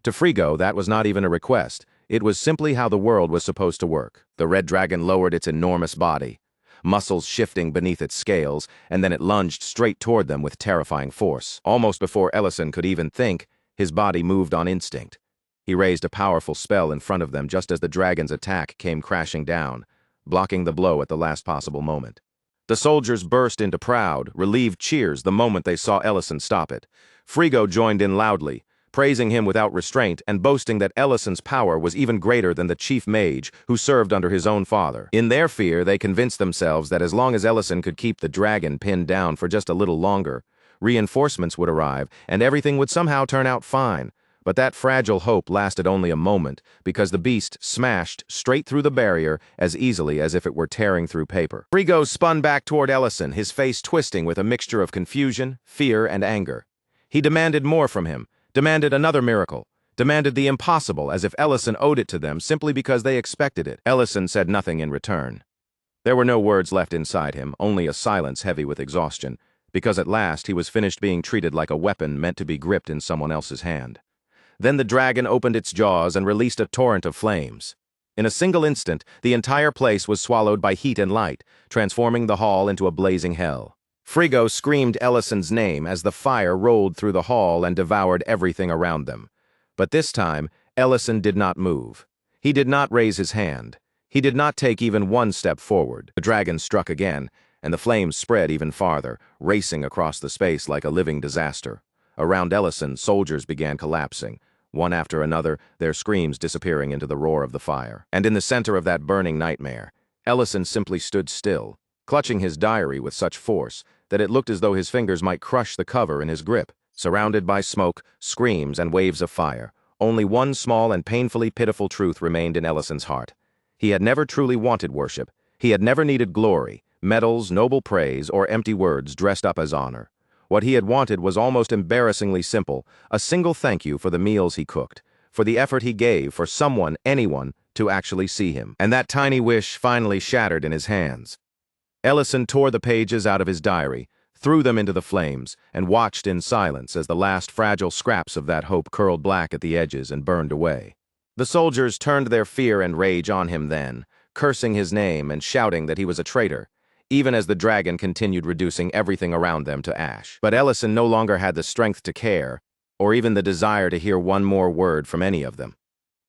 [SPEAKER 1] To Frigo, that was not even a request. It was simply how the world was supposed to work. The red dragon lowered its enormous body, muscles shifting beneath its scales, and then it lunged straight toward them with terrifying force. Almost before Ellison could even think, his body moved on instinct. He raised a powerful spell in front of them just as the dragon's attack came crashing down, blocking the blow at the last possible moment. The soldiers burst into proud, relieved cheers the moment they saw Ellison stop it. Frigo joined in loudly, praising him without restraint and boasting that Ellison's power was even greater than the chief mage who served under his own father. In their fear, they convinced themselves that as long as Ellison could keep the dragon pinned down for just a little longer, reinforcements would arrive and everything would somehow turn out fine. But that fragile hope lasted only a moment, because the beast smashed straight through the barrier as easily as if it were tearing through paper. Frigo spun back toward Ellison, his face twisting with a mixture of confusion, fear, and anger. He demanded more from him, demanded another miracle, demanded the impossible as if Ellison owed it to them simply because they expected it. Ellison said nothing in return. There were no words left inside him, only a silence heavy with exhaustion, because at last he was finished being treated like a weapon meant to be gripped in someone else's hand. Then the dragon opened its jaws and released a torrent of flames. In a single instant, the entire place was swallowed by heat and light, transforming the hall into a blazing hell. Frigo screamed Ellison's name as the fire rolled through the hall and devoured everything around them. But this time, Ellison did not move. He did not raise his hand. He did not take even one step forward. The dragon struck again, and the flames spread even farther, racing across the space like a living disaster. Around Ellison, soldiers began collapsing, one after another, their screams disappearing into the roar of the fire. And in the center of that burning nightmare, Ellison simply stood still, clutching his diary with such force that it looked as though his fingers might crush the cover in his grip. Surrounded by smoke, screams, and waves of fire, only one small and painfully pitiful truth remained in Ellison's heart. He had never truly wanted worship. He had never needed glory, medals, noble praise, or empty words dressed up as honor. What he had wanted was almost embarrassingly simple, a single thank you for the meals he cooked, for the effort he gave for someone, anyone, to actually see him. And that tiny wish finally shattered in his hands. Ellison tore the pages out of his diary, threw them into the flames, and watched in silence as the last fragile scraps of that hope curled black at the edges and burned away. The soldiers turned their fear and rage on him then, cursing his name and shouting that he was a traitor, even as the dragon continued reducing everything around them to ash. But Ellison no longer had the strength to care, or even the desire to hear one more word from any of them.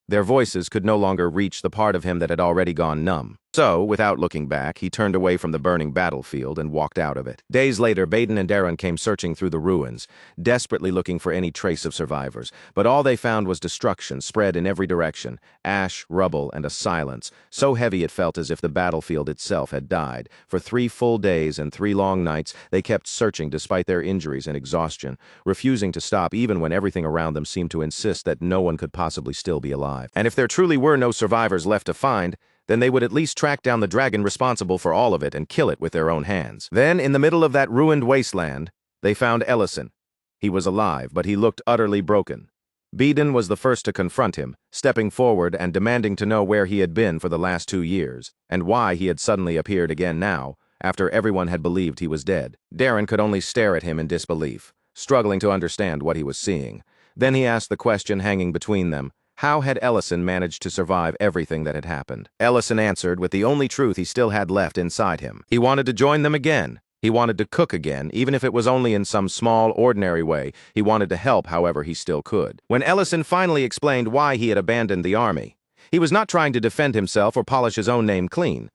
[SPEAKER 1] Their voices could no longer reach the part of him that had already gone numb. So, without looking back, he turned away from the burning battlefield and walked out of it. Days later, Baden and Darren came searching through the ruins, desperately looking for any trace of survivors, but all they found was destruction spread in every direction, ash, rubble, and a silence, so heavy it felt as if the battlefield itself had died. For 3 full days and 3 long nights, they kept searching despite their injuries and exhaustion, refusing to stop even when everything around them seemed to insist that no one could possibly still be alive. And if there truly were no survivors left to find, then they would at least track down the dragon responsible for all of it and kill it with their own hands. Then, in the middle of that ruined wasteland, they found Ellison. He was alive, but he looked utterly broken. Baden was the first to confront him, stepping forward and demanding to know where he had been for the last 2 years, and why he had suddenly appeared again now, after everyone had believed he was dead. Darren could only stare at him in disbelief, struggling to understand what he was seeing. Then he asked the question hanging between them: how had Ellison managed to survive everything that had happened? Ellison answered with the only truth he still had left inside him. He wanted to join them again. He wanted to cook again, even if it was only in some small, ordinary way. He wanted to help however he still could. When Ellison finally explained why he had abandoned the army, he was not trying to defend himself or polish his own name clean.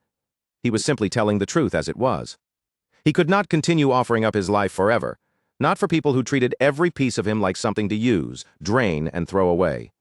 [SPEAKER 1] He was simply telling the truth as it was. He could not continue offering up his life forever. Not for people who treated every piece of him like something to use, drain, and throw away.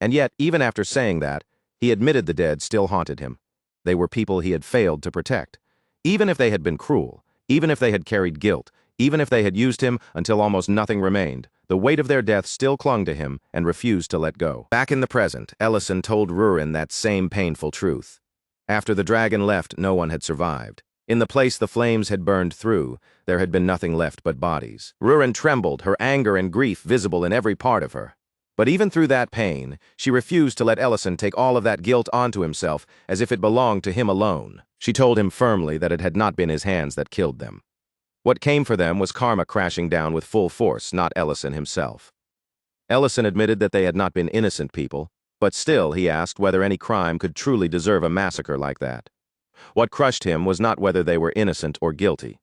[SPEAKER 1] And yet, even after saying that, he admitted the dead still haunted him. They were people he had failed to protect. Even if they had been cruel, even if they had carried guilt, even if they had used him until almost nothing remained, the weight of their death still clung to him and refused to let go. Back in the present, Ellison told Rurin that same painful truth. After the dragon left, no one had survived. In the place the flames had burned through, there had been nothing left but bodies. Rurin trembled, her anger and grief visible in every part of her. But even through that pain, she refused to let Ellison take all of that guilt onto himself as if it belonged to him alone. She told him firmly that it had not been his hands that killed them. What came for them was karma crashing down with full force, not Ellison himself. Ellison admitted that they had not been innocent people, but still he asked whether any crime could truly deserve a massacre like that. What crushed him was not whether they were innocent or guilty.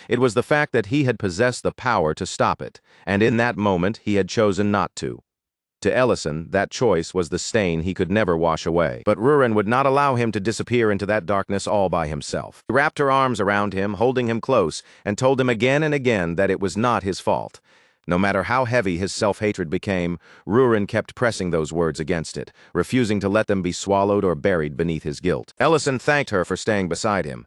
[SPEAKER 1] It was the fact that he had possessed the power to stop it, and in that moment he had chosen not to. To Ellison, that choice was the stain he could never wash away. But Rurin would not allow him to disappear into that darkness all by himself. She wrapped her arms around him, holding him close, and told him again and again that it was not his fault. No matter how heavy his self-hatred became, Rurin kept pressing those words against it, refusing to let them be swallowed or buried beneath his guilt. Ellison thanked her for staying beside him.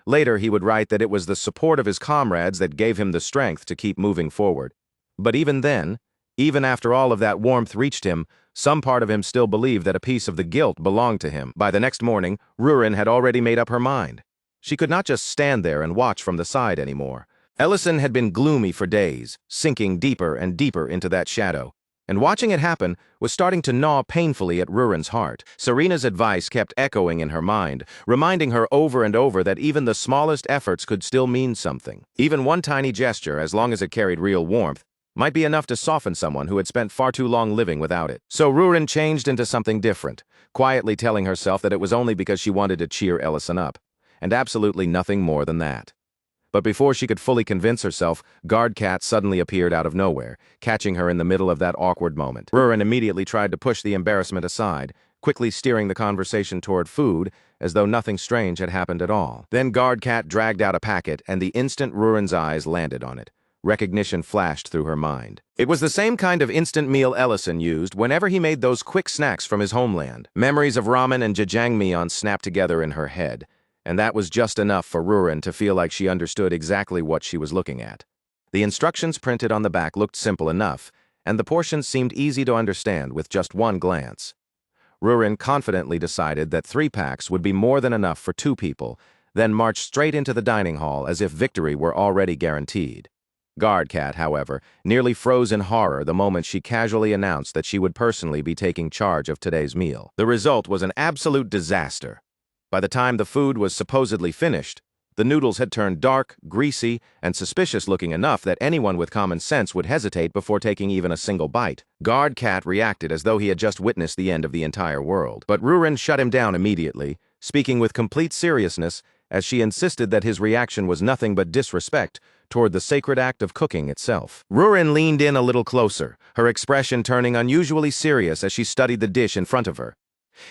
[SPEAKER 1] Later he would write that it was the support of his comrades that gave him the strength to keep moving forward. But even then, even after all of that warmth reached him, some part of him still believed that a piece of the guilt belonged to him. By the next morning, Rurin had already made up her mind. She could not just stand there and watch from the side anymore. Ellison had been gloomy for days, sinking deeper and deeper into that shadow, and watching it happen was starting to gnaw painfully at Rurin's heart. Serena's advice kept echoing in her mind, reminding her over and over that even the smallest efforts could still mean something. Even one tiny gesture, as long as it carried real warmth, might be enough to soften someone who had spent far too long living without it. So Rurin changed into something different, quietly telling herself that it was only because she wanted to cheer Ellison up, and absolutely nothing more than that. But before she could fully convince herself, Guard Cat suddenly appeared out of nowhere, catching her in the middle of that awkward moment. Rurin immediately tried to push the embarrassment aside, quickly steering the conversation toward food, as though nothing strange had happened at all. Then Guard Cat dragged out a packet, and the instant Rurin's eyes landed on it, recognition flashed through her mind. It was the same kind of instant meal Ellison used whenever he made those quick snacks from his homeland. Memories of ramen and jjajangmyeon snapped together in her head, and that was just enough for Rurin to feel like she understood exactly what she was looking at. The instructions printed on the back looked simple enough, and the portions seemed easy to understand with just one glance. Rurin confidently decided that 3 packs would be more than enough for 2 people, then marched straight into the dining hall as if victory were already guaranteed. Guard Cat, however, nearly froze in horror the moment she casually announced that she would personally be taking charge of today's meal. The result was an absolute disaster. By the time the food was supposedly finished, the noodles had turned dark, greasy, and suspicious-looking enough that anyone with common sense would hesitate before taking even a single bite. Guard Cat reacted as though he had just witnessed the end of the entire world. But Rurin shut him down immediately, speaking with complete seriousness as she insisted that his reaction was nothing but disrespect toward the sacred act of cooking itself. Rurin leaned in a little closer, her expression turning unusually serious as she studied the dish in front of her.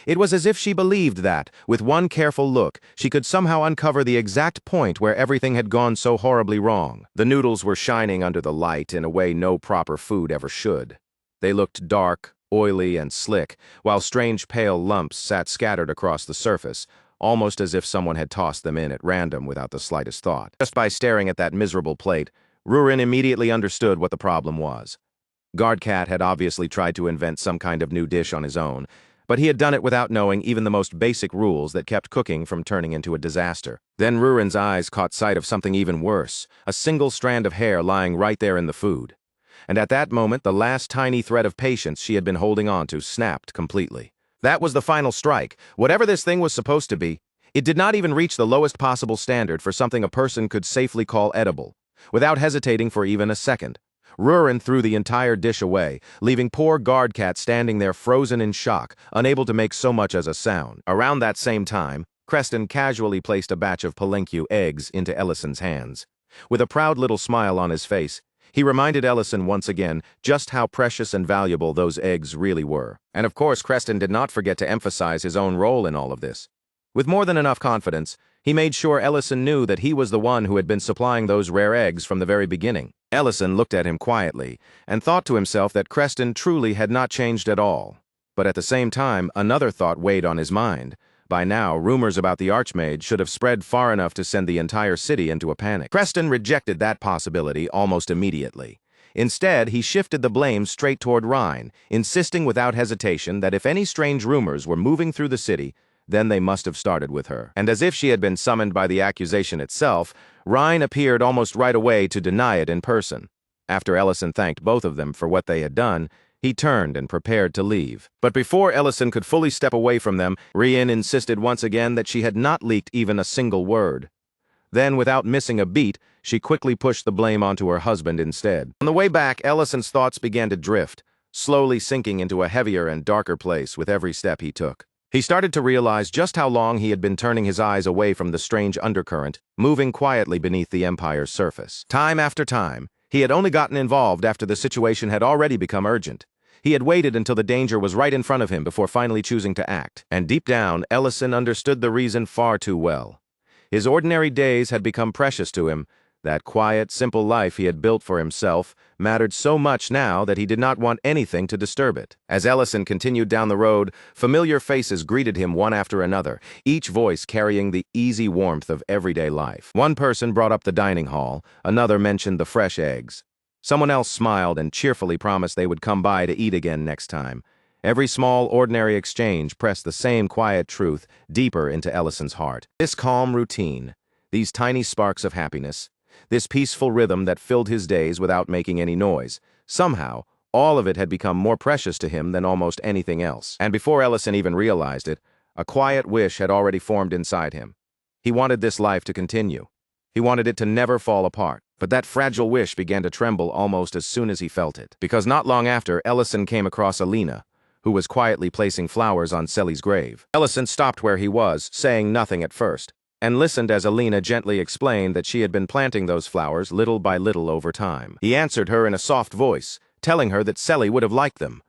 [SPEAKER 1] It was as if she believed that, with one careful look, she could somehow uncover the exact point where everything had gone so horribly wrong. The noodles were shining under the light in a way no proper food ever should. They looked dark, oily, and slick, while strange pale lumps sat scattered across the surface, almost as if someone had tossed them in at random without the slightest thought. Just by staring at that miserable plate, Rurin immediately understood what the problem was. Guard Cat had obviously tried to invent some kind of new dish on his own, but he had done it without knowing even the most basic rules that kept cooking from turning into a disaster. Then Rurin's eyes caught sight of something even worse, a single strand of hair lying right there in the food. And at that moment, the last tiny thread of patience she had been holding on to snapped completely. That was the final strike. Whatever this thing was supposed to be, it did not even reach the lowest possible standard for something a person could safely call edible. Without hesitating for even a second, Rurin threw the entire dish away, leaving poor Guard Cat standing there frozen in shock, unable to make so much as a sound. Around that same time, Creston casually placed a batch of palenque eggs into Ellison's hands. With a proud little smile on his face, he reminded Ellison once again just how precious and valuable those eggs really were. And of course, Creston did not forget to emphasize his own role in all of this. With more than enough confidence, He made sure Ellison knew that he was the one who had been supplying those rare eggs from the very beginning. Ellison looked at him quietly and thought to himself that Creston truly had not changed at all. But at the same time, another thought weighed on his mind. By now, rumors about the Archmage should have spread far enough to send the entire city into a panic. Creston rejected that possibility almost immediately. Instead, he shifted the blame straight toward Rhine, insisting without hesitation that if any strange rumors were moving through the city, then they must have started with her. And as if she had been summoned by the accusation itself, Rhine appeared almost right away to deny it in person. After Ellison thanked both of them for what they had done, he turned and prepared to leave. But before Ellison could fully step away from them, Rhine insisted once again that she had not leaked even a single word. Then, without missing a beat, she quickly pushed the blame onto her husband instead. On the way back, Ellison's thoughts began to drift, slowly sinking into a heavier and darker place with every step he took. He started to realize just how long he had been turning his eyes away from the strange undercurrent, moving quietly beneath the Empire's surface. Time after time, he had only gotten involved after the situation had already become urgent. He had waited until the danger was right in front of him before finally choosing to act. And deep down, Ellison understood the reason far too well. His ordinary days had become precious to him. That quiet, simple life he had built for himself mattered so much now that he did not want anything to disturb it. As Ellison continued down the road, familiar faces greeted him one after another, each voice carrying the easy warmth of everyday life. One person brought up the dining hall, another mentioned the fresh eggs. Someone else smiled and cheerfully promised they would come by to eat again next time. Every small, ordinary exchange pressed the same quiet truth deeper into Ellison's heart. This calm routine, these tiny sparks of happiness, this peaceful rhythm that filled his days without making any noise, somehow, all of it had become more precious to him than almost anything else. And before Ellison even realized it, a quiet wish had already formed inside him. He wanted this life to continue. He wanted it to never fall apart. But that fragile wish began to tremble almost as soon as he felt it. Because not long after, Ellison came across Elena, who was quietly placing flowers on Selly's grave. Ellison stopped where he was, saying nothing at first, and listened as Elena gently explained that she had been planting those flowers little by little over time. He answered her in a soft voice, telling her that Selly would have liked them.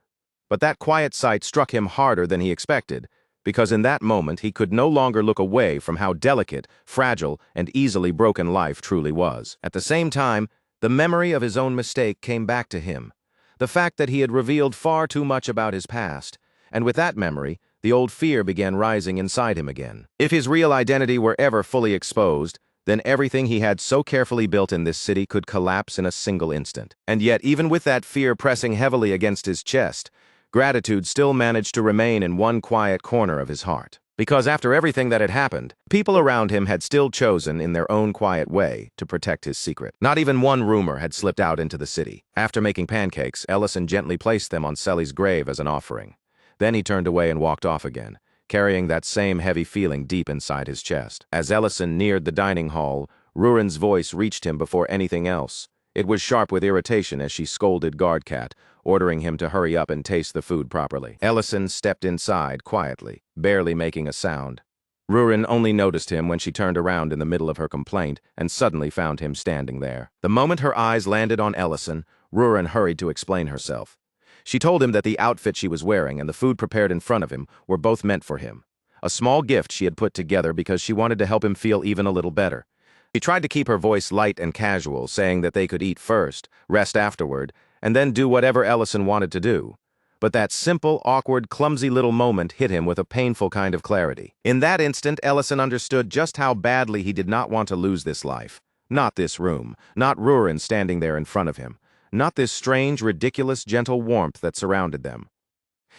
[SPEAKER 1] But that quiet sight struck him harder than he expected, because in that moment he could no longer look away from how delicate, fragile, and easily broken life truly was. At the same time, the memory of his own mistake came back to him. The fact that he had revealed far too much about his past, and with that memory, the old fear began rising inside him again. If his real identity were ever fully exposed, then everything he had so carefully built in this city could collapse in a single instant. And yet, even with that fear pressing heavily against his chest, gratitude still managed to remain in one quiet corner of his heart. Because after everything that had happened, people around him had still chosen, in their own quiet way, to protect his secret. Not even one rumor had slipped out into the city. After making pancakes, Ellison gently placed them on Selly's grave as an offering. Then he turned away and walked off again, carrying that same heavy feeling deep inside his chest. As Ellison neared the dining hall, Rurin's voice reached him before anything else. It was sharp with irritation as she scolded Guardcat, ordering him to hurry up and taste the food properly. Ellison stepped inside quietly, barely making a sound. Rurin only noticed him when she turned around in the middle of her complaint and suddenly found him standing there. The moment her eyes landed on Ellison, Rurin hurried to explain herself. She told him that the outfit she was wearing and the food prepared in front of him were both meant for him. A small gift she had put together because she wanted to help him feel even a little better. She tried to keep her voice light and casual, saying that they could eat first, rest afterward, and then do whatever Ellison wanted to do. But that simple, awkward, clumsy little moment hit him with a painful kind of clarity. In that instant, Ellison understood just how badly he did not want to lose this life. Not this room, not Rurin standing there in front of him, not this strange, ridiculous, gentle warmth that surrounded them.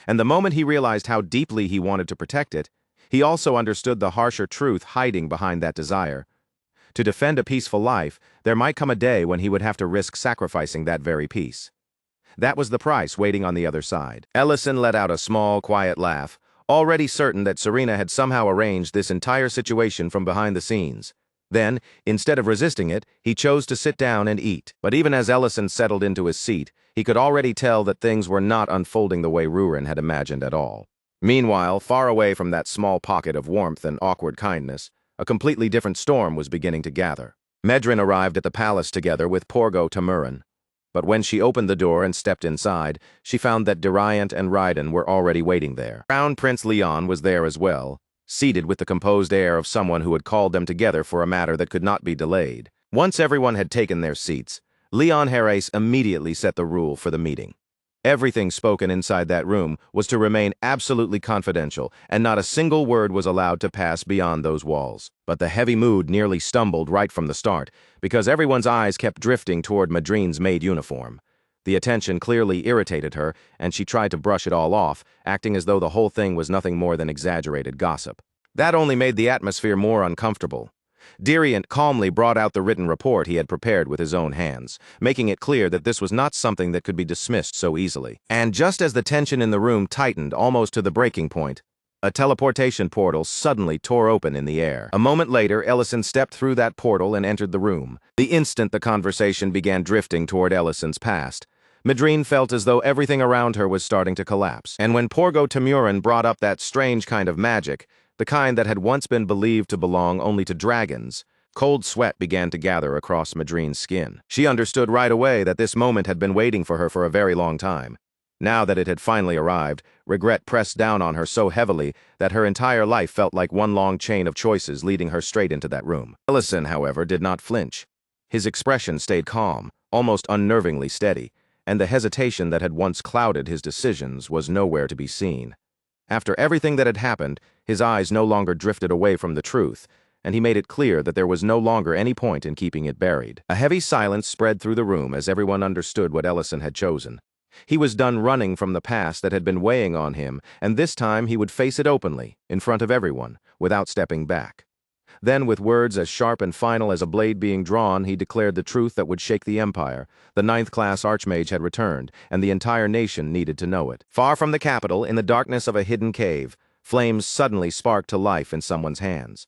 [SPEAKER 1] And the moment he realized how deeply he wanted to protect it, he also understood the harsher truth hiding behind that desire. To defend a peaceful life, there might come a day when he would have to risk sacrificing that very peace. That was the price waiting on the other side. Ellison let out a small, quiet laugh, already certain that Serena had somehow arranged this entire situation from behind the scenes. Then, instead of resisting it, he chose to sit down and eat. But even as Ellison settled into his seat, he could already tell that things were not unfolding the way Rurin had imagined at all. Meanwhile, far away from that small pocket of warmth and awkward kindness, a completely different storm was beginning to gather. Medrin arrived at the palace together with Porgo Tamurin. But when she opened the door and stepped inside, she found that Duriant and Raiden were already waiting there. Crown Prince Leon was there as well, seated with the composed air of someone who had called them together for a matter that could not be delayed. Once everyone had taken their seats, Leon Harris immediately set the rule for the meeting. Everything spoken inside that room was to remain absolutely confidential, and not a single word was allowed to pass beyond those walls. But the heavy mood nearly stumbled right from the start, because everyone's eyes kept drifting toward Madrine's maid uniform. The attention clearly irritated her, and she tried to brush it all off, acting as though the whole thing was nothing more than exaggerated gossip. That only made the atmosphere more uncomfortable. Diriant calmly brought out the written report he had prepared with his own hands, making it clear that this was not something that could be dismissed so easily. And just as the tension in the room tightened almost to the breaking point, a teleportation portal suddenly tore open in the air. A moment later, Ellison stepped through that portal and entered the room. The instant the conversation began drifting toward Ellison's past, Madrine felt as though everything around her was starting to collapse. And when Porgo Tamurin brought up that strange kind of magic, the kind that had once been believed to belong only to dragons, cold sweat began to gather across Madrine's skin. She understood right away that this moment had been waiting for her for a very long time. Now that it had finally arrived, regret pressed down on her so heavily that her entire life felt like one long chain of choices leading her straight into that room. Ellison, however, did not flinch. His expression stayed calm, almost unnervingly steady, and the hesitation that had once clouded his decisions was nowhere to be seen. After everything that had happened, his eyes no longer drifted away from the truth, and he made it clear that there was no longer any point in keeping it buried. A heavy silence spread through the room as everyone understood what Ellison had chosen. He was done running from the past that had been weighing on him, and this time he would face it openly, in front of everyone, without stepping back. Then, with words as sharp and final as a blade being drawn, he declared the truth that would shake the Empire. The 9th-class Archmage had returned, and the entire nation needed to know it. Far from the capital, in the darkness of a hidden cave, flames suddenly sparked to life in someone's hands.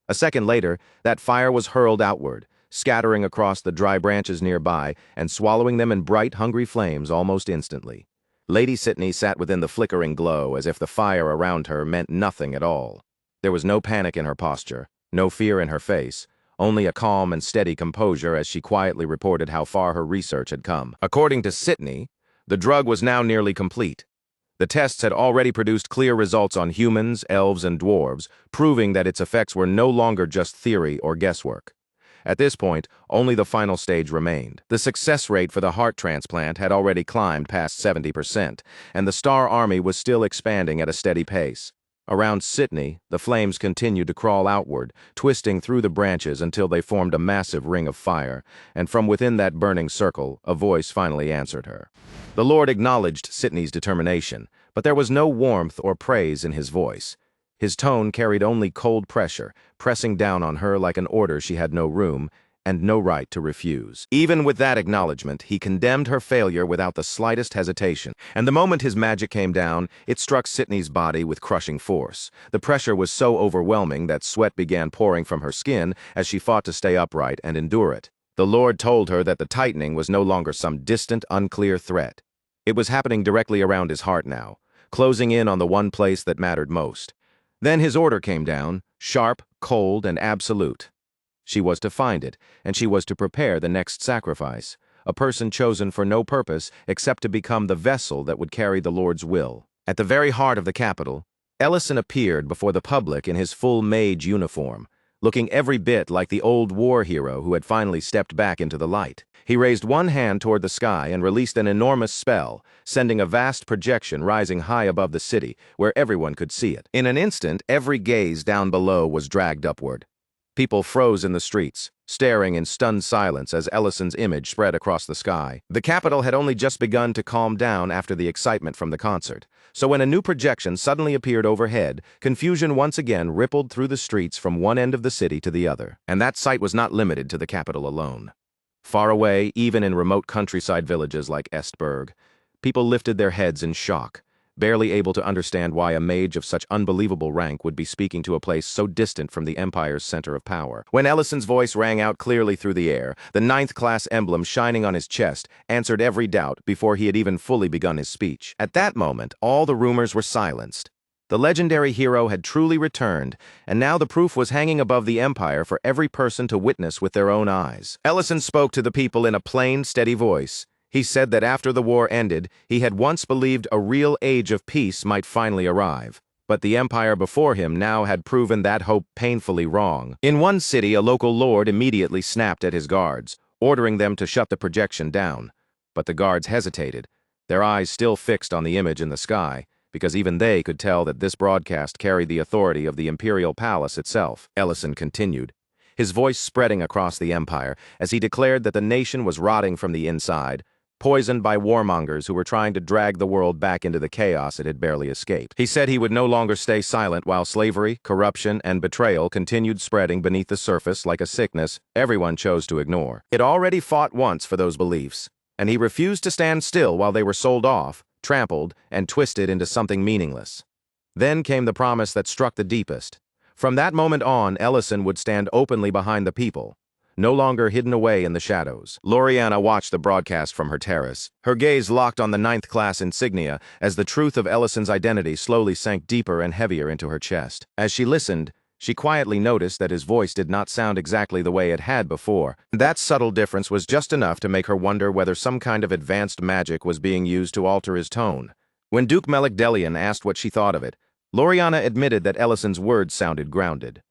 [SPEAKER 1] A second later, that fire was hurled outward, scattering across the dry branches nearby and swallowing them in bright, hungry flames almost instantly. Lady Sitney sat within the flickering glow as if the fire around her meant nothing at all. There was no panic in her posture, no fear in her face, only a calm and steady composure as she quietly reported how far her research had come. According to Sitney, the drug was now nearly complete. The tests had already produced clear results on humans, elves, and dwarves, proving that its effects were no longer just theory or guesswork. At this point, only the final stage remained. The success rate for the heart transplant had already climbed past 70%, and the Star Army was still expanding at a steady pace. Around Sitney, the flames continued to crawl outward, twisting through the branches until they formed a massive ring of fire, and from within that burning circle, a voice finally answered her. The Lord acknowledged Sitney's determination, but there was no warmth or praise in his voice. His tone carried only cold pressure, pressing down on her like an order she had no room and no right to refuse. Even with that acknowledgement, he condemned her failure without the slightest hesitation. And the moment his magic came down, it struck Sitney's body with crushing force. The pressure was so overwhelming that sweat began pouring from her skin as she fought to stay upright and endure it. The Lord told her that the tightening was no longer some distant, unclear threat. It was happening directly around his heart now, closing in on the one place that mattered most. Then his order came down, sharp, cold, and absolute. She was to find it, and she was to prepare the next sacrifice, a person chosen for no purpose except to become the vessel that would carry the Lord's will. At the very heart of the capital, Ellison appeared before the public in his full mage uniform, looking every bit like the old war hero who had finally stepped back into the light. He raised one hand toward the sky and released an enormous spell, sending a vast projection rising high above the city, where everyone could see it. In an instant, every gaze down below was dragged upward. People froze in the streets, staring in stunned silence as Ellison's image spread across the sky. The capital had only just begun to calm down after the excitement from the concert, so when a new projection suddenly appeared overhead, confusion once again rippled through the streets from one end of the city to the other. And that sight was not limited to the capital alone. Far away, even in remote countryside villages like Estberg, people lifted their heads in shock, barely able to understand why a mage of such unbelievable rank would be speaking to a place so distant from the Empire's center of power. When Ellison's voice rang out clearly through the air, the 9th-class emblem shining on his chest answered every doubt before he had even fully begun his speech. At that moment, all the rumors were silenced. The legendary hero had truly returned, and now the proof was hanging above the Empire for every person to witness with their own eyes. Ellison spoke to the people in a plain, steady voice. He said that after the war ended, he had once believed a real age of peace might finally arrive. But the empire before him now had proven that hope painfully wrong. In one city, a local lord immediately snapped at his guards, ordering them to shut the projection down. But the guards hesitated, their eyes still fixed on the image in the sky, because even they could tell that this broadcast carried the authority of the imperial palace itself. Ellison continued, his voice spreading across the empire as he declared that the nation was rotting from the inside, poisoned by warmongers who were trying to drag the world back into the chaos it had barely escaped. He said he would no longer stay silent while slavery, corruption, and betrayal continued spreading beneath the surface like a sickness everyone chose to ignore. He had already fought once for those beliefs, and he refused to stand still while they were sold off, trampled, and twisted into something meaningless. Then came the promise that struck the deepest. From that moment on, Ellison would stand openly behind the people, no longer hidden away in the shadows. Loriana watched the broadcast from her terrace, her gaze locked on the 9th class insignia as the truth of Ellison's identity slowly sank deeper and heavier into her chest. As she listened, she quietly noticed that his voice did not sound exactly the way it had before. That subtle difference was just enough to make her wonder whether some kind of advanced magic was being used to alter his tone. When Duke Melekdelian asked what she thought of it, Loriana admitted that Ellison's words sounded grounded.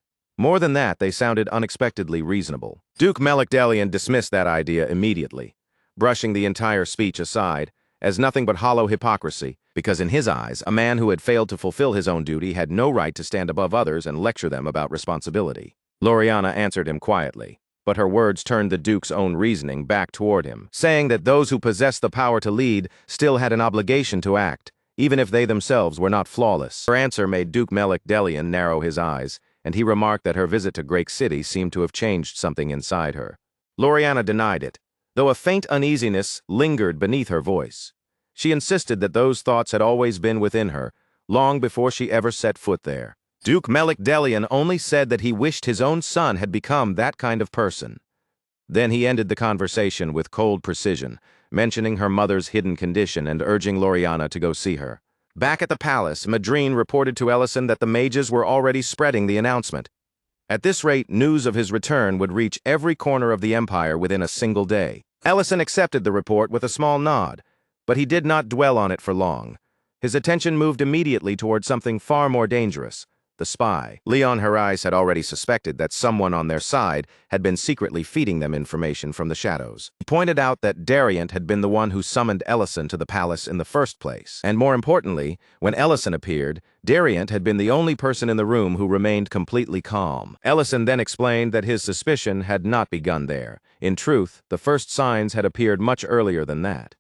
[SPEAKER 1] More than that, they sounded unexpectedly reasonable. Duke Melekdelian dismissed that idea immediately, brushing the entire speech aside as nothing but hollow hypocrisy, because in his eyes, a man who had failed to fulfill his own duty had no right to stand above others and lecture them about responsibility. Loriana answered him quietly, but her words turned the Duke's own reasoning back toward him, saying that those who possessed the power to lead still had an obligation to act, even if they themselves were not flawless. Her answer made Duke Melekdelian narrow his eyes, and he remarked that her visit to Great City seemed to have changed something inside her. Loriana denied it, though a faint uneasiness lingered beneath her voice. She insisted that those thoughts had always been within her, long before she ever set foot there. Duke Melekdelian only said that he wished his own son had become that kind of person. Then he ended the conversation with cold precision, mentioning her mother's hidden condition and urging Loriana to go see her. Back at the palace, Madrine reported to Ellison that the mages were already spreading the announcement. At this rate, news of his return would reach every corner of the empire within a single day. Ellison accepted the report with a small nod, but he did not dwell on it for long. His attention moved immediately toward something far more dangerous, the spy. Leon Harais had already suspected that someone on their side had been secretly feeding them information from the shadows. He pointed out that Dariant had been the one who summoned Ellison to the palace in the first place. And more importantly, when Ellison appeared, Dariant had been the only person in the room who remained completely calm. Ellison then explained that his suspicion had not begun there. In truth, the first signs had appeared much earlier than that.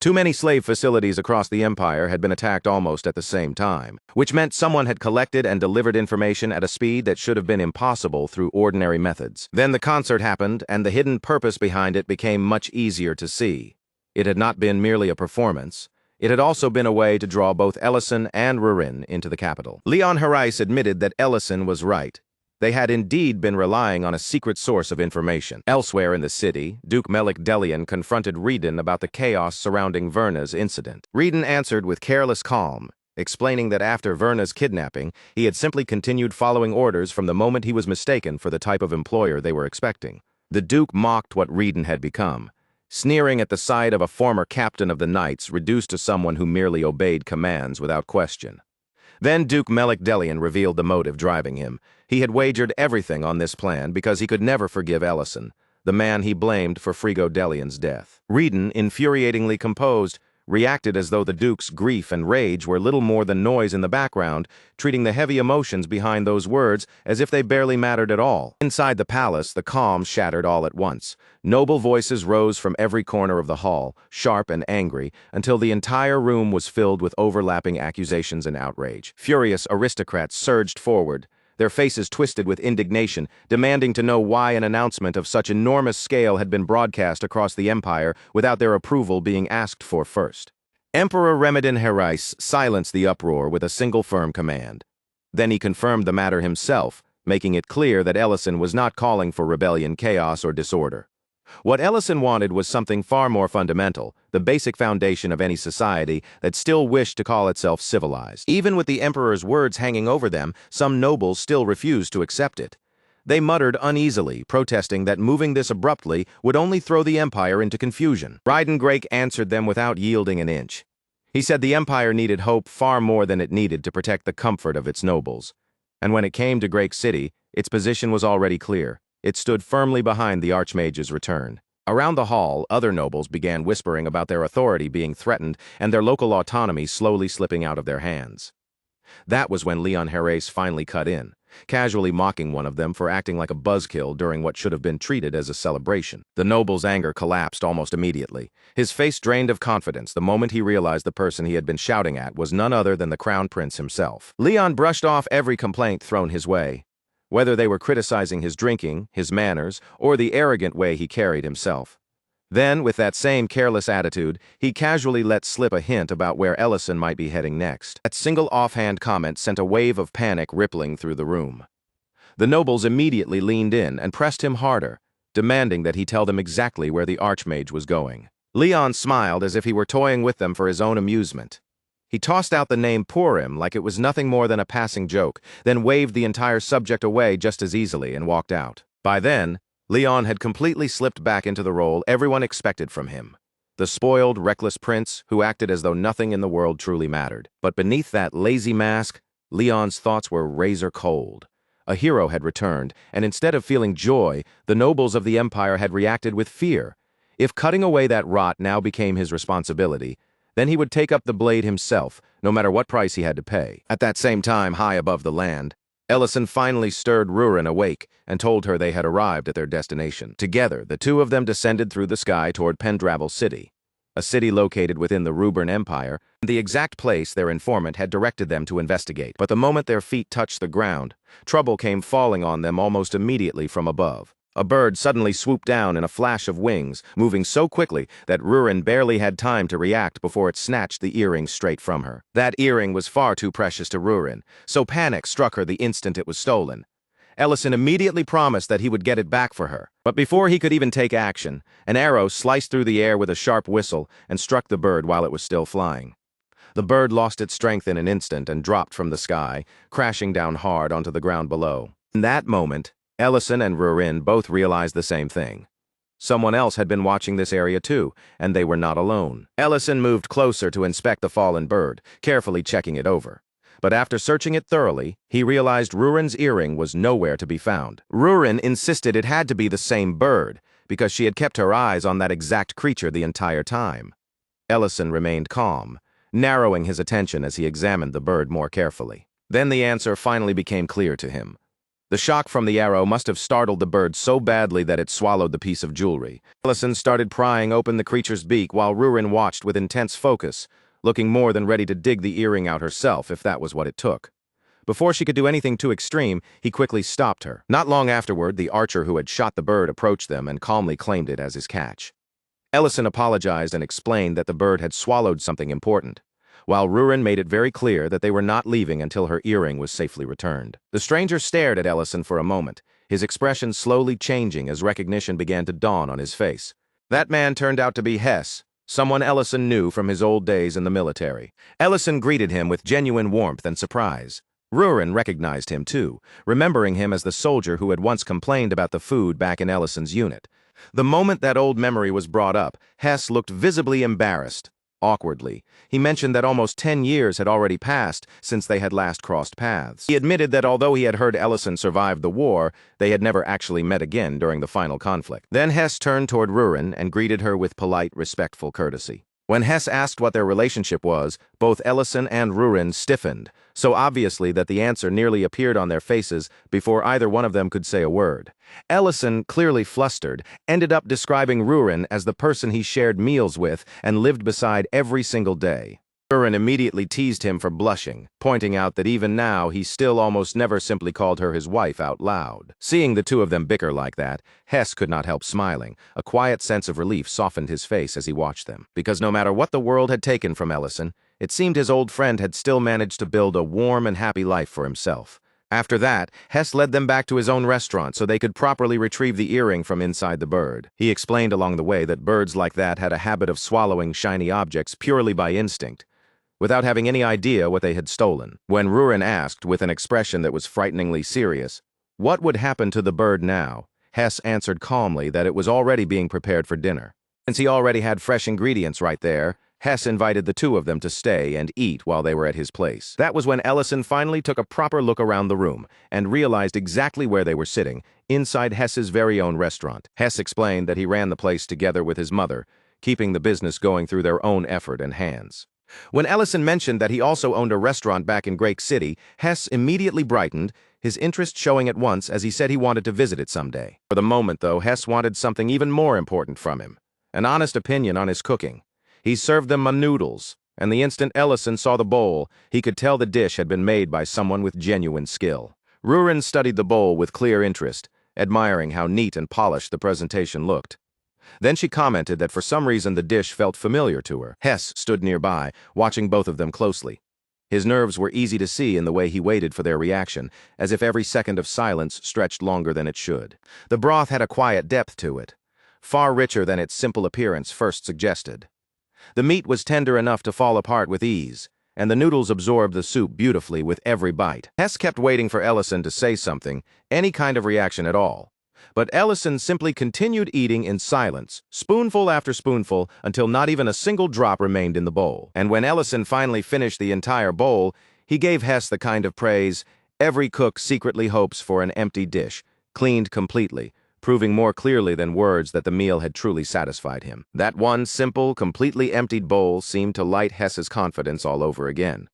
[SPEAKER 1] Too many slave facilities across the empire had been attacked almost at the same time, which meant someone had collected and delivered information at a speed that should have been impossible through ordinary methods. Then the concert happened, and the hidden purpose behind it became much easier to see. It had not been merely a performance. It had also been a way to draw both Ellison and Rurin into the capital. Leon Harais admitted that Ellison was right. They had indeed been relying on a secret source of information. Elsewhere in the city, Duke Melekdelian confronted Reedon about the chaos surrounding Verna's incident. Reedon answered with careless calm, explaining that after Verna's kidnapping, he had simply continued following orders from the moment he was mistaken for the type of employer they were expecting. The Duke mocked what Reedon had become, sneering at the sight of a former captain of the Knights reduced to someone who merely obeyed commands without question. Then Duke Melekdelian revealed the motive driving him. He had wagered everything on this plan because he could never forgive Ellison, the man he blamed for Frigo Delian's death. Reedon, infuriatingly composed, reacted as though the Duke's grief and rage were little more than noise in the background, treating the heavy emotions behind those words as if they barely mattered at all. Inside the palace, the calm shattered all at once. Noble voices rose from every corner of the hall, sharp and angry, until the entire room was filled with overlapping accusations and outrage. Furious aristocrats surged forward, their faces twisted with indignation, demanding to know why an announcement of such enormous scale had been broadcast across the empire without their approval being asked for first. Emperor Remedin Harais silenced the uproar with a single firm command. Then he confirmed the matter himself, making it clear that Ellison was not calling for rebellion, chaos, or disorder. What Ellison wanted was something far more fundamental, the basic foundation of any society that still wished to call itself civilized. Even with the emperor's words hanging over them, some nobles still refused to accept it. They muttered uneasily, protesting that moving this abruptly would only throw the empire into confusion. Ryden Grake answered them without yielding an inch. He said the empire needed hope far more than it needed to protect the comfort of its nobles. And when it came to Great City, its position was already clear. It stood firmly behind the Archmage's return. Around the hall, other nobles began whispering about their authority being threatened and their local autonomy slowly slipping out of their hands. That was when Leon Herres finally cut in, casually mocking one of them for acting like a buzzkill during what should have been treated as a celebration. The noble's anger collapsed almost immediately. His face drained of confidence the moment he realized the person he had been shouting at was none other than the Crown Prince himself. Leon brushed off every complaint thrown his way, whether they were criticizing his drinking, his manners, or the arrogant way he carried himself. Then, with that same careless attitude, he casually let slip a hint about where Ellison might be heading next. That single offhand comment sent a wave of panic rippling through the room. The nobles immediately leaned in and pressed him harder, demanding that he tell them exactly where the Archmage was going. Leon smiled as if he were toying with them for his own amusement. He tossed out the name Purim like it was nothing more than a passing joke, then waved the entire subject away just as easily and walked out. By then, Leon had completely slipped back into the role everyone expected from him. The spoiled, reckless prince who acted as though nothing in the world truly mattered. But beneath that lazy mask, Leon's thoughts were razor cold. A hero had returned, and instead of feeling joy, the nobles of the empire had reacted with fear. If cutting away that rot now became his responsibility, then he would take up the blade himself, no matter what price he had to pay. At that same time, high above the land, Ellison finally stirred Rurin awake and told her they had arrived at their destination. Together, the two of them descended through the sky toward Pendravel City, a city located within the Rubern Empire, the exact place their informant had directed them to investigate. But the moment their feet touched the ground, trouble came falling on them almost immediately from above. A bird suddenly swooped down in a flash of wings, moving so quickly that Rurin barely had time to react before it snatched the earring straight from her. That earring was far too precious to Rurin, so panic struck her the instant it was stolen. Ellison immediately promised that he would get it back for her. But before he could even take action, an arrow sliced through the air with a sharp whistle and struck the bird while it was still flying. The bird lost its strength in an instant and dropped from the sky, crashing down hard onto the ground below. In that moment, Ellison and Rurin both realized the same thing. Someone else had been watching this area too, and they were not alone. Ellison moved closer to inspect the fallen bird, carefully checking it over. But after searching it thoroughly, he realized Rurin's earring was nowhere to be found. Rurin insisted it had to be the same bird, because she had kept her eyes on that exact creature the entire time. Ellison remained calm, narrowing his attention as he examined the bird more carefully. Then the answer finally became clear to him. The shock from the arrow must have startled the bird so badly that it swallowed the piece of jewelry. Ellison started prying open the creature's beak while Rurin watched with intense focus, looking more than ready to dig the earring out herself if that was what it took. Before she could do anything too extreme, he quickly stopped her. Not long afterward, the archer who had shot the bird approached them and calmly claimed it as his catch. Ellison apologized and explained that the bird had swallowed something important, while Rurin made it very clear that they were not leaving until her earring was safely returned. The stranger stared at Ellison for a moment, his expression slowly changing as recognition began to dawn on his face. That man turned out to be Hess, someone Ellison knew from his old days in the military. Ellison greeted him with genuine warmth and surprise. Rurin recognized him too, remembering him as the soldier who had once complained about the food back in Ellison's unit. The moment that old memory was brought up, Hess looked visibly embarrassed. Awkwardly, he mentioned that almost 10 years had already passed since they had last crossed paths. He admitted that although he had heard Ellison survived the war, they had never actually met again during the final conflict. Then Hess turned toward Rurin and greeted her with polite, respectful courtesy. When Hess asked what their relationship was, both Ellison and Rurin stiffened, so obviously that the answer nearly appeared on their faces before either one of them could say a word. Ellison, clearly flustered, ended up describing Rurin as the person he shared meals with and lived beside every single day. Rurin immediately teased him for blushing, pointing out that even now he still almost never simply called her his wife out loud. Seeing the two of them bicker like that, Hess could not help smiling. A quiet sense of relief softened his face as he watched them, because no matter what the world had taken from Ellison, it seemed his old friend had still managed to build a warm and happy life for himself. After that, Hess led them back to his own restaurant so they could properly retrieve the earring from inside the bird. He explained along the way that birds like that had a habit of swallowing shiny objects purely by instinct, without having any idea what they had stolen. When Rurin asked, with an expression that was frighteningly serious, what would happen to the bird now, Hess answered calmly that it was already being prepared for dinner. Since he already had fresh ingredients right there, Hess invited the two of them to stay and eat while they were at his place. That was when Ellison finally took a proper look around the room and realized exactly where they were sitting, inside Hess's very own restaurant. Hess explained that he ran the place together with his mother, keeping the business going through their own effort and hands. When Ellison mentioned that he also owned a restaurant back in Great City, Hess immediately brightened, his interest showing at once as he said he wanted to visit it someday. For the moment, though, Hess wanted something even more important from him, an honest opinion on his cooking. He served them noodles, and the instant Ellison saw the bowl, he could tell the dish had been made by someone with genuine skill. Ruren studied the bowl with clear interest, admiring how neat and polished the presentation looked. Then she commented that for some reason the dish felt familiar to her. Hess stood nearby, watching both of them closely. His nerves were easy to see in the way he waited for their reaction, as if every second of silence stretched longer than it should. The broth had a quiet depth to it, far richer than its simple appearance first suggested. The meat was tender enough to fall apart with ease, and the noodles absorbed the soup beautifully with every bite. Hess kept waiting for Ellison to say something, any kind of reaction at all. But Ellison simply continued eating in silence, spoonful after spoonful, until not even a single drop remained in the bowl. And when Ellison finally finished the entire bowl, he gave Hess the kind of praise every cook secretly hopes for: an empty dish, cleaned completely, proving more clearly than words that the meal had truly satisfied him. That one simple, completely emptied bowl seemed to light Hess's confidence all over again.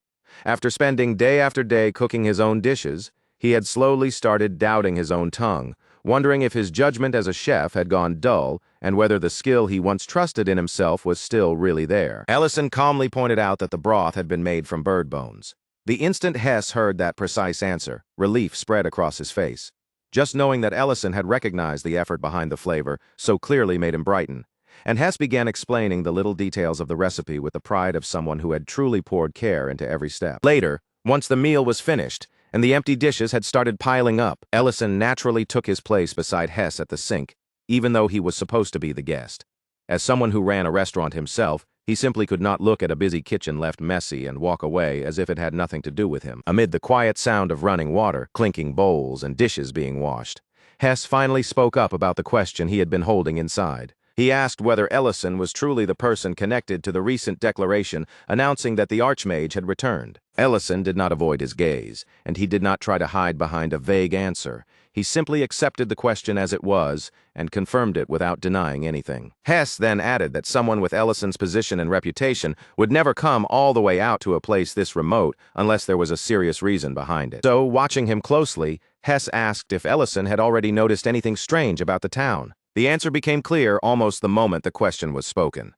[SPEAKER 1] After spending day after day cooking his own dishes, he had slowly started doubting his own tongue, wondering if his judgment as a chef had gone dull and whether the skill he once trusted in himself was still really there. Ellison calmly pointed out that the broth had been made from bird bones. The instant Hess heard that precise answer, relief spread across his face. Just knowing that Ellison had recognized the effort behind the flavor so clearly made him brighten, and Hess began explaining the little details of the recipe with the pride of someone who had truly poured care into every step. Later, once the meal was finished, and the empty dishes had started piling up, Ellison naturally took his place beside Hess at the sink, even though he was supposed to be the guest. As someone who ran a restaurant himself, he simply could not look at a busy kitchen left messy and walk away as if it had nothing to do with him. Amid the quiet sound of running water, clinking bowls, and dishes being washed, Hess finally spoke up about the question he had been holding inside. He asked whether Ellison was truly the person connected to the recent declaration announcing that the Archmage had returned. Ellison did not avoid his gaze, and he did not try to hide behind a vague answer. He simply accepted the question as it was and confirmed it without denying anything. Hess then added that someone with Ellison's position and reputation would never come all the way out to a place this remote unless there was a serious reason behind it. So, watching him closely, Hess asked if Ellison had already noticed anything strange about the town. The answer became clear almost the moment the question was spoken.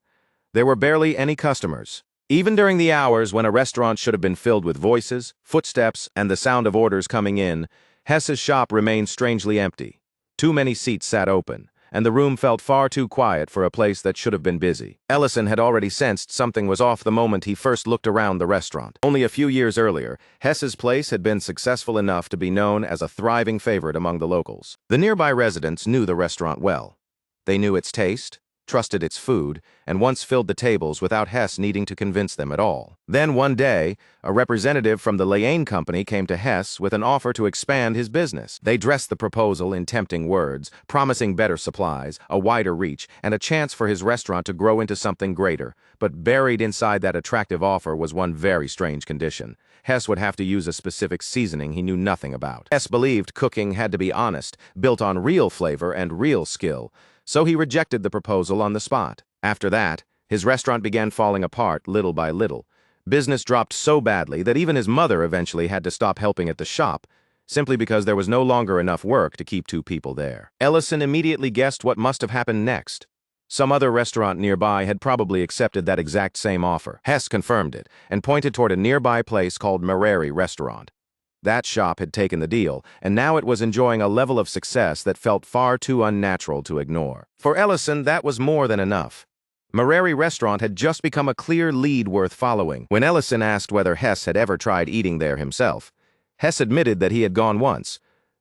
[SPEAKER 1] There were barely any customers. Even during the hours when a restaurant should have been filled with voices, footsteps, and the sound of orders coming in, Hess's shop remained strangely empty. Too many seats sat open, and the room felt far too quiet for a place that should have been busy. Ellison had already sensed something was off the moment he first looked around the restaurant. Only a few years earlier, Hess's place had been successful enough to be known as a thriving favorite among the locals. The nearby residents knew the restaurant well. They knew its taste, trusted its food, and once filled the tables without Hess needing to convince them at all. Then one day, a representative from the lair company came to Hess with an offer to expand his business. They dressed the proposal in tempting words, promising better supplies, a wider reach, and a chance for his restaurant to grow into something greater. But buried inside that attractive offer was one very strange condition. Hess would have to use a specific seasoning he knew nothing about. Hess believed cooking had to be honest, built on real flavor and real skill, so he rejected the proposal on the spot. After that, his restaurant began falling apart little by little. Business dropped so badly that even his mother eventually had to stop helping at the shop, simply because there was no longer enough work to keep two people there. Ellison immediately guessed what must have happened next. Some other restaurant nearby had probably accepted that exact same offer. Hess confirmed it and pointed toward a nearby place called Mercenary Restaurant. That shop had taken the deal, and now it was enjoying a level of success that felt far too unnatural to ignore. For Ellison, that was more than enough. Mercenary Restaurant had just become a clear lead worth following. When Ellison asked whether Hess had ever tried eating there himself, Hess admitted that he had gone once,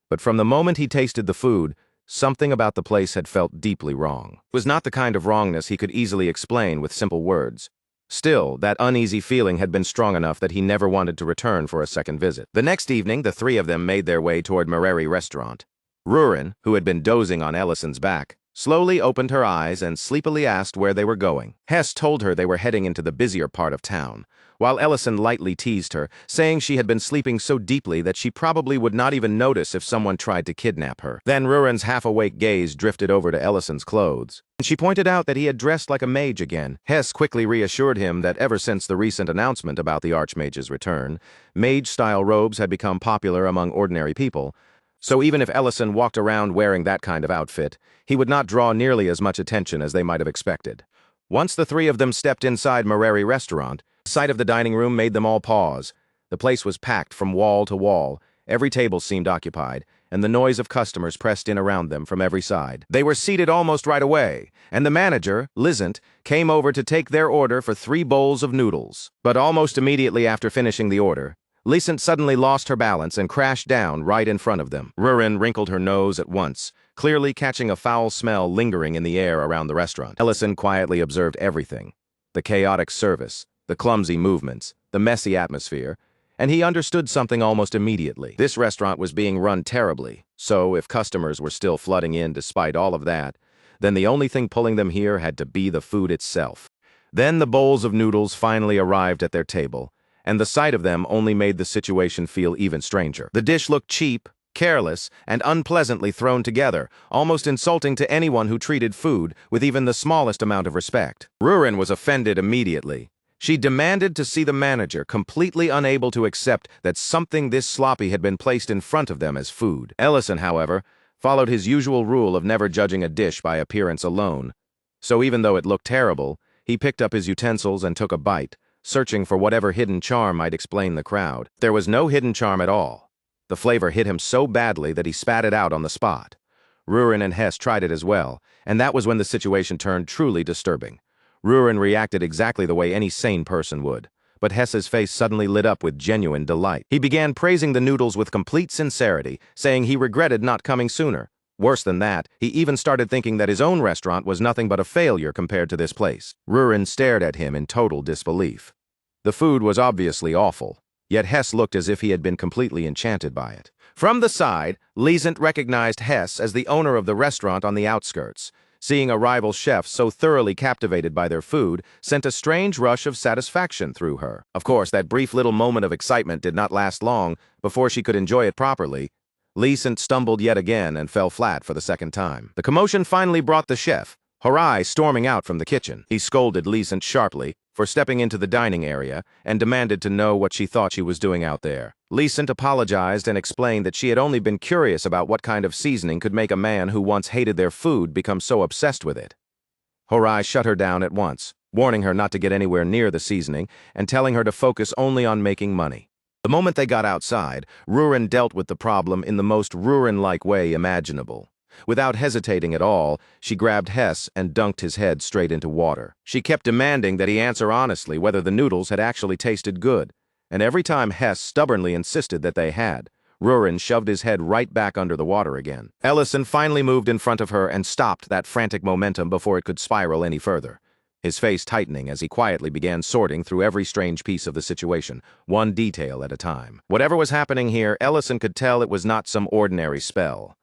[SPEAKER 1] but from the moment he tasted the food, something about the place had felt deeply wrong. It was not the kind of wrongness he could easily explain with simple words. Still, that uneasy feeling had been strong enough that he never wanted to return for a second visit. The next evening, the three of them made their way toward Mercenary Restaurant. Ruren, who had been dozing on Ellison's back, slowly opened her eyes and sleepily asked where they were going. Hess told her they were heading into the busier part of town, while Ellison lightly teased her, saying she had been sleeping so deeply that she probably would not even notice if someone tried to kidnap her. Then Rurin's half-awake gaze drifted over to Ellison's clothes, and she pointed out that he had dressed like a mage again. Hess quickly reassured him that ever since the recent announcement about the Archmage's return, mage-style robes had become popular among ordinary people, so even if Ellison walked around wearing that kind of outfit, he would not draw nearly as much attention as they might have expected. Once the three of them stepped inside Mercenary restaurant, the sight of the dining room made them all pause. The place was packed from wall to wall, every table seemed occupied, and the noise of customers pressed in around them from every side. They were seated almost right away, and the manager, Lizant, came over to take their order for 3 bowls of noodles. But almost immediately after finishing the order, Lizant suddenly lost her balance and crashed down right in front of them. Rurin wrinkled her nose at once, clearly catching a foul smell lingering in the air around the restaurant. Ellison quietly observed everything: the chaotic service, the clumsy movements, the messy atmosphere, and he understood something almost immediately. This restaurant was being run terribly, so if customers were still flooding in despite all of that, then the only thing pulling them here had to be the food itself. Then the bowls of noodles finally arrived at their table, and the sight of them only made the situation feel even stranger. The dish looked cheap, careless, and unpleasantly thrown together, almost insulting to anyone who treated food with even the smallest amount of respect. Rurin was offended immediately. She demanded to see the manager, completely unable to accept that something this sloppy had been placed in front of them as food. Ellison, however, followed his usual rule of never judging a dish by appearance alone. So even though it looked terrible, he picked up his utensils and took a bite, searching for whatever hidden charm might explain the crowd. There was no hidden charm at all. The flavor hit him so badly that he spat it out on the spot. Rurin and Hess tried it as well, and that was when the situation turned truly disturbing. Rurin reacted exactly the way any sane person would, but Hess's face suddenly lit up with genuine delight. He began praising the noodles with complete sincerity, saying he regretted not coming sooner. Worse than that, he even started thinking that his own restaurant was nothing but a failure compared to this place. Rurin stared at him in total disbelief. The food was obviously awful, yet Hess looked as if he had been completely enchanted by it. From the side, Lizant recognized Hess as the owner of the restaurant on the outskirts. Seeing a rival chef so thoroughly captivated by their food sent a strange rush of satisfaction through her. Of course, that brief little moment of excitement did not last long before she could enjoy it properly. Lizant stumbled yet again and fell flat for the second time. The commotion finally brought the chef, Horai, storming out from the kitchen. He scolded Lizant sharply for stepping into the dining area and demanded to know what she thought she was doing out there. Lizant apologized and explained that she had only been curious about what kind of seasoning could make a man who once hated their food become so obsessed with it. Horai shut her down at once, warning her not to get anywhere near the seasoning and telling her to focus only on making money. The moment they got outside, Rurin dealt with the problem in the most Rurin-like way imaginable. Without hesitating at all, she grabbed Hess and dunked his head straight into water. She kept demanding that he answer honestly whether the noodles had actually tasted good, and every time Hess stubbornly insisted that they had, Rurin shoved his head right back under the water again. Ellison finally moved in front of her and stopped that frantic momentum before it could spiral any further, his face tightening as he quietly began sorting through every strange piece of the situation, one detail at a time. Whatever was happening here, Ellison could tell it was not some ordinary spell.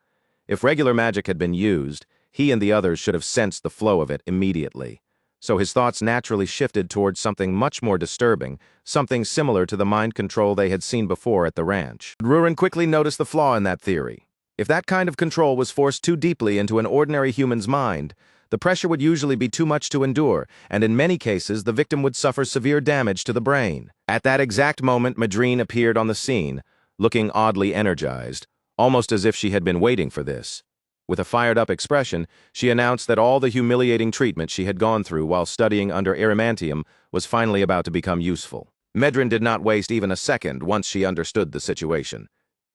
[SPEAKER 1] If regular magic had been used, he and the others should have sensed the flow of it immediately. So his thoughts naturally shifted towards something much more disturbing, something similar to the mind control they had seen before at the ranch. Rurin quickly noticed the flaw in that theory. If that kind of control was forced too deeply into an ordinary human's mind, the pressure would usually be too much to endure, and in many cases the victim would suffer severe damage to the brain. At that exact moment, Madrine appeared on the scene, looking oddly energized, almost as if she had been waiting for this. With a fired-up expression, she announced that all the humiliating treatment she had gone through while studying under Irimantium was finally about to become useful. Medrin did not waste even a second once she understood the situation.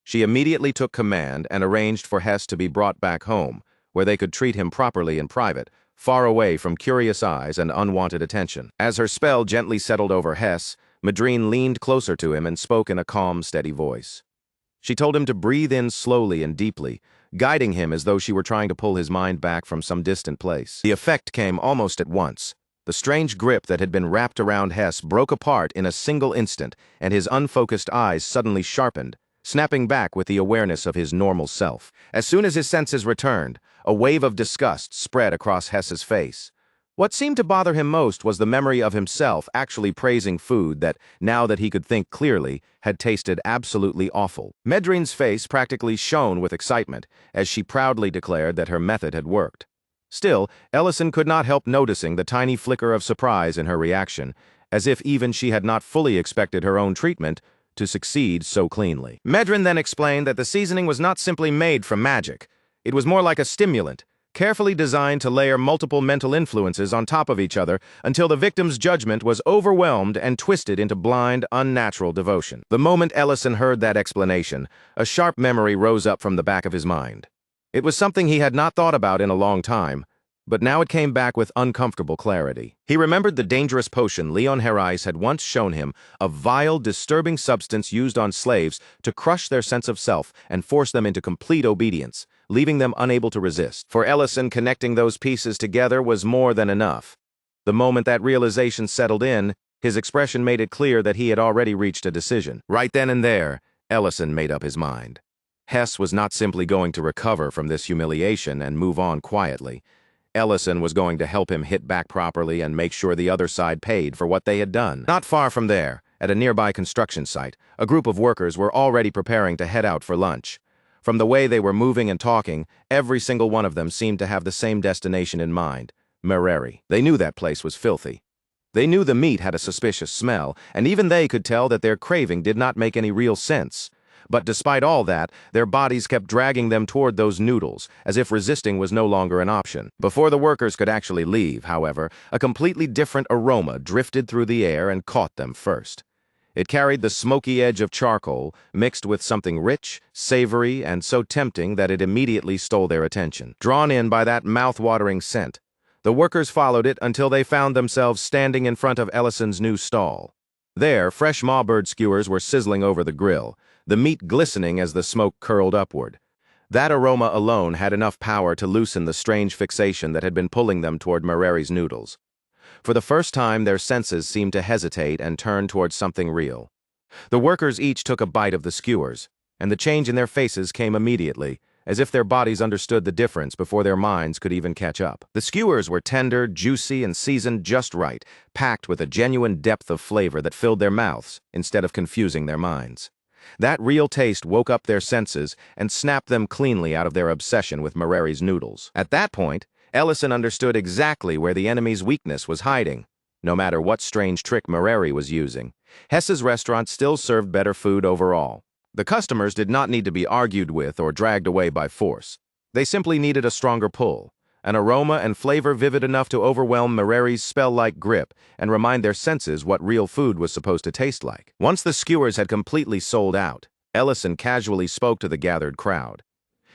[SPEAKER 1] She immediately took command and arranged for Hess to be brought back home, where they could treat him properly in private, far away from curious eyes and unwanted attention. As her spell gently settled over Hess, Madrine leaned closer to him and spoke in a calm, steady voice. She told him to breathe in slowly and deeply, guiding him as though she were trying to pull his mind back from some distant place. The effect came almost at once. The strange grip that had been wrapped around Hess broke apart in a single instant, and his unfocused eyes suddenly sharpened, snapping back with the awareness of his normal self. As soon as his senses returned, a wave of disgust spread across Hess's face. What seemed to bother him most was the memory of himself actually praising food that, now that he could think clearly, had tasted absolutely awful. Medrine's face practically shone with excitement as she proudly declared that her method had worked. Still, Ellison could not help noticing the tiny flicker of surprise in her reaction, as if even she had not fully expected her own treatment to succeed so cleanly. Medrine then explained that the seasoning was not simply made from magic. It was more like a stimulant, carefully designed to layer multiple mental influences on top of each other until the victim's judgment was overwhelmed and twisted into blind, unnatural devotion. The moment Ellison heard that explanation, a sharp memory rose up from the back of his mind. It was something he had not thought about in a long time, but now it came back with uncomfortable clarity. He remembered the dangerous potion Leon Herais had once shown him, a vile, disturbing substance used on slaves to crush their sense of self and force them into complete obedience, leaving them unable to resist. For Ellison, connecting those pieces together was more than enough. The moment that realization settled in, his expression made it clear that he had already reached a decision. Right then and there, Ellison made up his mind. Hess was not simply going to recover from this humiliation and move on quietly. Ellison was going to help him hit back properly and make sure the other side paid for what they had done. Not far from there, at a nearby construction site, a group of workers were already preparing to head out for lunch. From the way they were moving and talking, every single one of them seemed to have the same destination in mind: Mercenary. They knew that place was filthy. They knew the meat had a suspicious smell, and even they could tell that their craving did not make any real sense. But despite all that, their bodies kept dragging them toward those noodles, as if resisting was no longer an option. Before the workers could actually leave, however, a completely different aroma drifted through the air and caught them first. It carried the smoky edge of charcoal, mixed with something rich, savory, and so tempting that it immediately stole their attention. Drawn in by that mouth-watering scent, the workers followed it until they found themselves standing in front of Ellison's new stall. There, fresh mawbird skewers were sizzling over the grill, the meat glistening as the smoke curled upward. That aroma alone had enough power to loosen the strange fixation that had been pulling them toward Mereri's noodles. For the first time, their senses seemed to hesitate and turn towards something real. The workers each took a bite of the skewers, and the change in their faces came immediately, as if their bodies understood the difference before their minds could even catch up. The skewers were tender, juicy, and seasoned just right, packed with a genuine depth of flavor that filled their mouths instead of confusing their minds. That real taste woke up their senses and snapped them cleanly out of their obsession with Mereri's noodles. At that point, Ellison understood exactly where the enemy's weakness was hiding. No matter what strange trick Mereri was using, Hess's restaurant still served better food overall. The customers did not need to be argued with or dragged away by force. They simply needed a stronger pull, an aroma and flavor vivid enough to overwhelm Mereri's spell-like grip and remind their senses what real food was supposed to taste like. Once the skewers had completely sold out, Ellison casually spoke to the gathered crowd.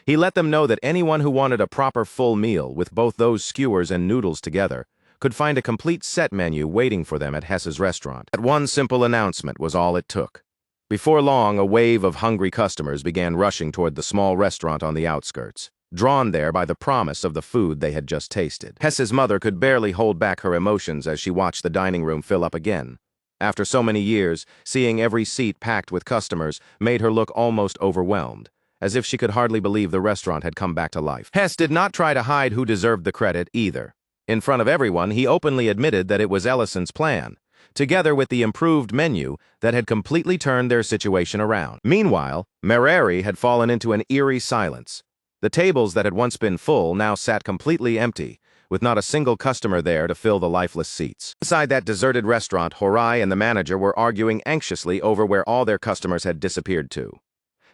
[SPEAKER 1] He let them know that anyone who wanted a proper full meal with both those skewers and noodles together could find a complete set menu waiting for them at Hess's restaurant. That one simple announcement was all it took. Before long, a wave of hungry customers began rushing toward the small restaurant on the outskirts, drawn there by the promise of the food they had just tasted. Hess's mother could barely hold back her emotions as she watched the dining room fill up again. After so many years, seeing every seat packed with customers made her look almost overwhelmed, as if she could hardly believe the restaurant had come back to life. Hess did not try to hide who deserved the credit either. In front of everyone, he openly admitted that it was Ellison's plan, together with the improved menu that had completely turned their situation around. Meanwhile, Mereri had fallen into an eerie silence. The tables that had once been full now sat completely empty, with not a single customer there to fill the lifeless seats. Inside that deserted restaurant, Horai and the manager were arguing anxiously over where all their customers had disappeared to.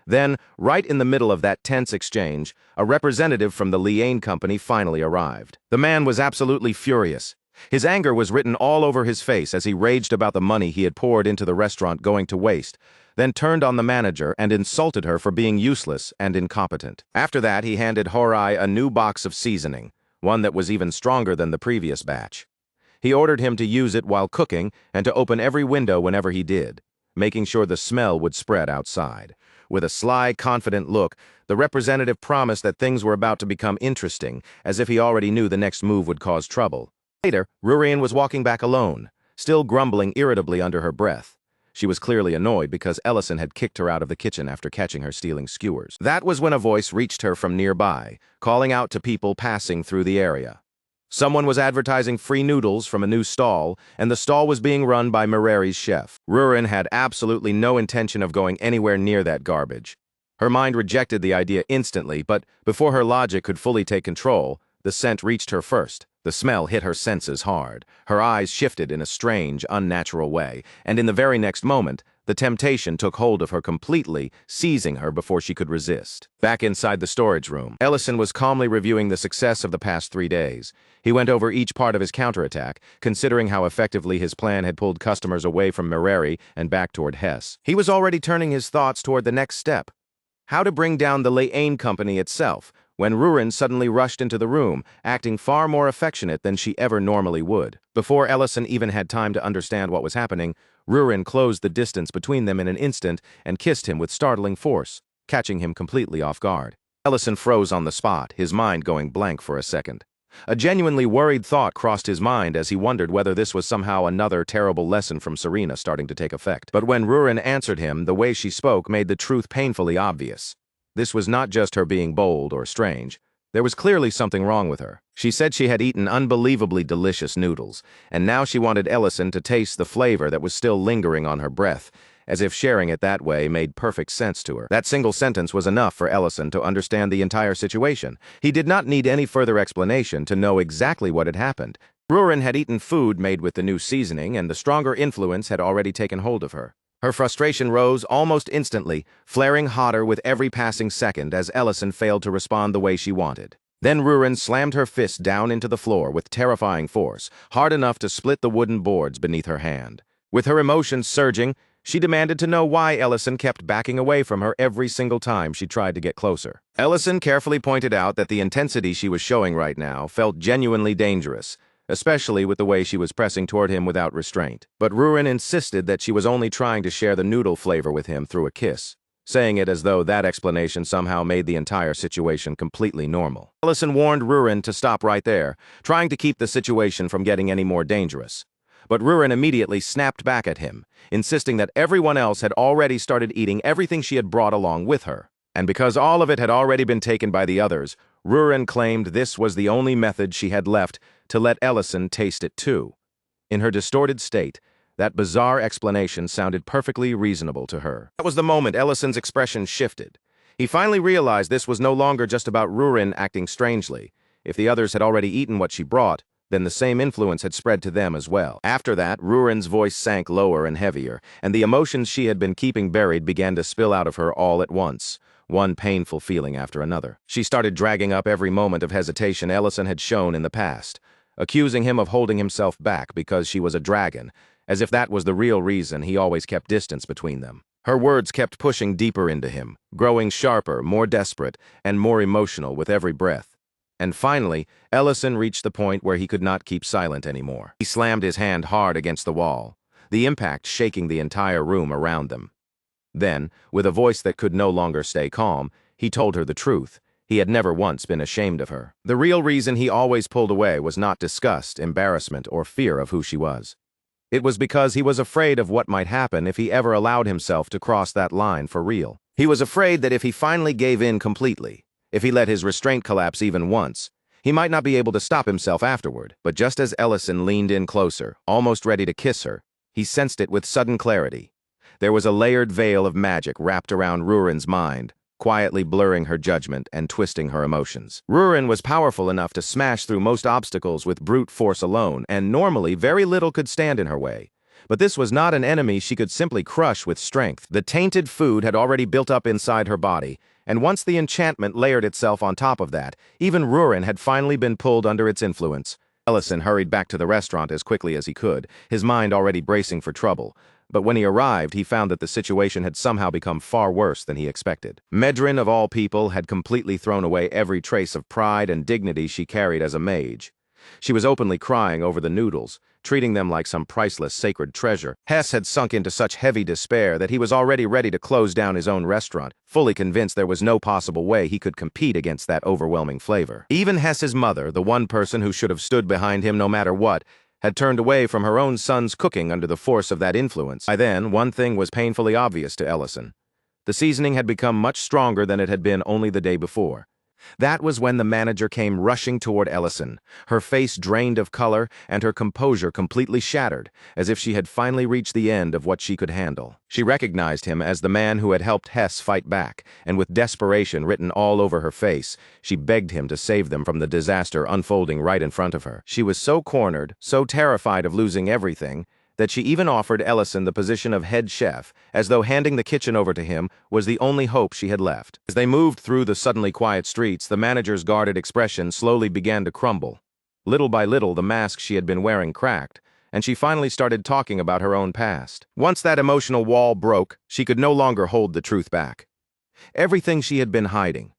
[SPEAKER 1] Then, right in the middle of that tense exchange, a representative from the Liane company finally arrived. The man was absolutely furious. His anger was written all over his face as he raged about the money he had poured into the restaurant going to waste, then turned on the manager and insulted her for being useless and incompetent. After that, he handed Horai a new box of seasoning, one that was even stronger than the previous batch. He ordered him to use it while cooking and to open every window whenever he did, making sure the smell would spread outside. With a sly, confident look, the representative promised that things were about to become interesting, as if he already knew the next move would cause trouble. Later, Rurian was walking back alone, still grumbling irritably under her breath. She was clearly annoyed because Ellison had kicked her out of the kitchen after catching her stealing skewers. That was when a voice reached her from nearby, calling out to people passing through the area. Someone was advertising free noodles from a new stall, and the stall was being run by Merari's chef. Rurin had absolutely no intention of going anywhere near that garbage. Her mind rejected the idea instantly, but before her logic could fully take control, the scent reached her first. The smell hit her senses hard. Her eyes shifted in a strange, unnatural way, and in the very next moment, the temptation took hold of her completely, seizing her before she could resist. Back inside the storage room, Ellison was calmly reviewing the success of the past 3 days. He went over each part of his counterattack, considering how effectively his plan had pulled customers away from Merari and back toward Hess. He was already turning his thoughts toward the next step: how to bring down the lair company itself, when Rurin suddenly rushed into the room, acting far more affectionate than she ever normally would. Before Ellison even had time to understand what was happening, Rurin closed the distance between them in an instant and kissed him with startling force, catching him completely off guard. Ellison froze on the spot, his mind going blank for a second. A genuinely worried thought crossed his mind as he wondered whether this was somehow another terrible lesson from Serena starting to take effect. But when Rurin answered him, the way she spoke made the truth painfully obvious. This was not just her being bold or strange. There was clearly something wrong with her. She said she had eaten unbelievably delicious noodles, and now she wanted Ellison to taste the flavor that was still lingering on her breath, as if sharing it that way made perfect sense to her. That single sentence was enough for Ellison to understand the entire situation. He did not need any further explanation to know exactly what had happened. Rurin had eaten food made with the new seasoning, and the stronger influence had already taken hold of her. Her frustration rose almost instantly, flaring hotter with every passing second as Ellison failed to respond the way she wanted. Then Rurin slammed her fist down into the floor with terrifying force, hard enough to split the wooden boards beneath her hand. With her emotions surging, she demanded to know why Ellison kept backing away from her every single time she tried to get closer. Ellison carefully pointed out that the intensity she was showing right now felt genuinely dangerous, especially with the way she was pressing toward him without restraint. But Rurin insisted that she was only trying to share the noodle flavor with him through a kiss, saying it as though that explanation somehow made the entire situation completely normal. Ellison warned Rurin to stop right there, trying to keep the situation from getting any more dangerous. But Rurin immediately snapped back at him, insisting that everyone else had already started eating everything she had brought along with her. And because all of it had already been taken by the others, Rurin claimed this was the only method she had left to let Ellison taste it too. In her distorted state, that bizarre explanation sounded perfectly reasonable to her. That was the moment Ellison's expression shifted. He finally realized this was no longer just about Rurin acting strangely. If the others had already eaten what she brought, then the same influence had spread to them as well. After that, Rurin's voice sank lower and heavier, and the emotions she had been keeping buried began to spill out of her all at once, one painful feeling after another. She started dragging up every moment of hesitation Ellison had shown in the past, accusing him of holding himself back because she was a dragon, as if that was the real reason he always kept distance between them. Her words kept pushing deeper into him, growing sharper, more desperate, and more emotional with every breath. And finally, Ellison reached the point where he could not keep silent anymore. He slammed his hand hard against the wall, the impact shaking the entire room around them. Then, with a voice that could no longer stay calm, he told her the truth. He had never once been ashamed of her. The real reason he always pulled away was not disgust, embarrassment, or fear of who she was. It was because he was afraid of what might happen if he ever allowed himself to cross that line for real. He was afraid that if he finally gave in completely, if he let his restraint collapse even once, he might not be able to stop himself afterward. But just as Ellison leaned in closer, almost ready to kiss her, he sensed it with sudden clarity. There was a layered veil of magic wrapped around Rurin's mind, quietly blurring her judgment and twisting her emotions. Rurin was powerful enough to smash through most obstacles with brute force alone, and normally very little could stand in her way. But this was not an enemy she could simply crush with strength. The tainted food had already built up inside her body, and once the enchantment layered itself on top of that, even Rurin had finally been pulled under its influence. Ellison hurried back to the restaurant as quickly as he could, his mind already bracing for trouble. But when he arrived, he found that the situation had somehow become far worse than he expected. Medrin, of all people, had completely thrown away every trace of pride and dignity she carried as a mage. She was openly crying over the noodles, treating them like some priceless sacred treasure. Hess had sunk into such heavy despair that he was already ready to close down his own restaurant, fully convinced there was no possible way he could compete against that overwhelming flavor. Even Hess's mother, the one person who should have stood behind him no matter what, had turned away from her own son's cooking under the force of that influence. By then, one thing was painfully obvious to Ellison. The seasoning had become much stronger than it had been only the day before. That was when the manager came rushing toward Ellison, her face drained of color and her composure completely shattered, as if she had finally reached the end of what she could handle. She recognized him as the man who had helped Hess fight back, and with desperation written all over her face, she begged him to save them from the disaster unfolding right in front of her. She was so cornered, so terrified of losing everything, that she even offered Ellison the position of head chef, as though handing the kitchen over to him was the only hope she had left. As they moved through the suddenly quiet streets, the manager's guarded expression slowly began to crumble. Little by little, the mask she had been wearing cracked, and she finally started talking about her own past. Once that emotional wall broke, she could no longer hold the truth back. Everything she had been hiding,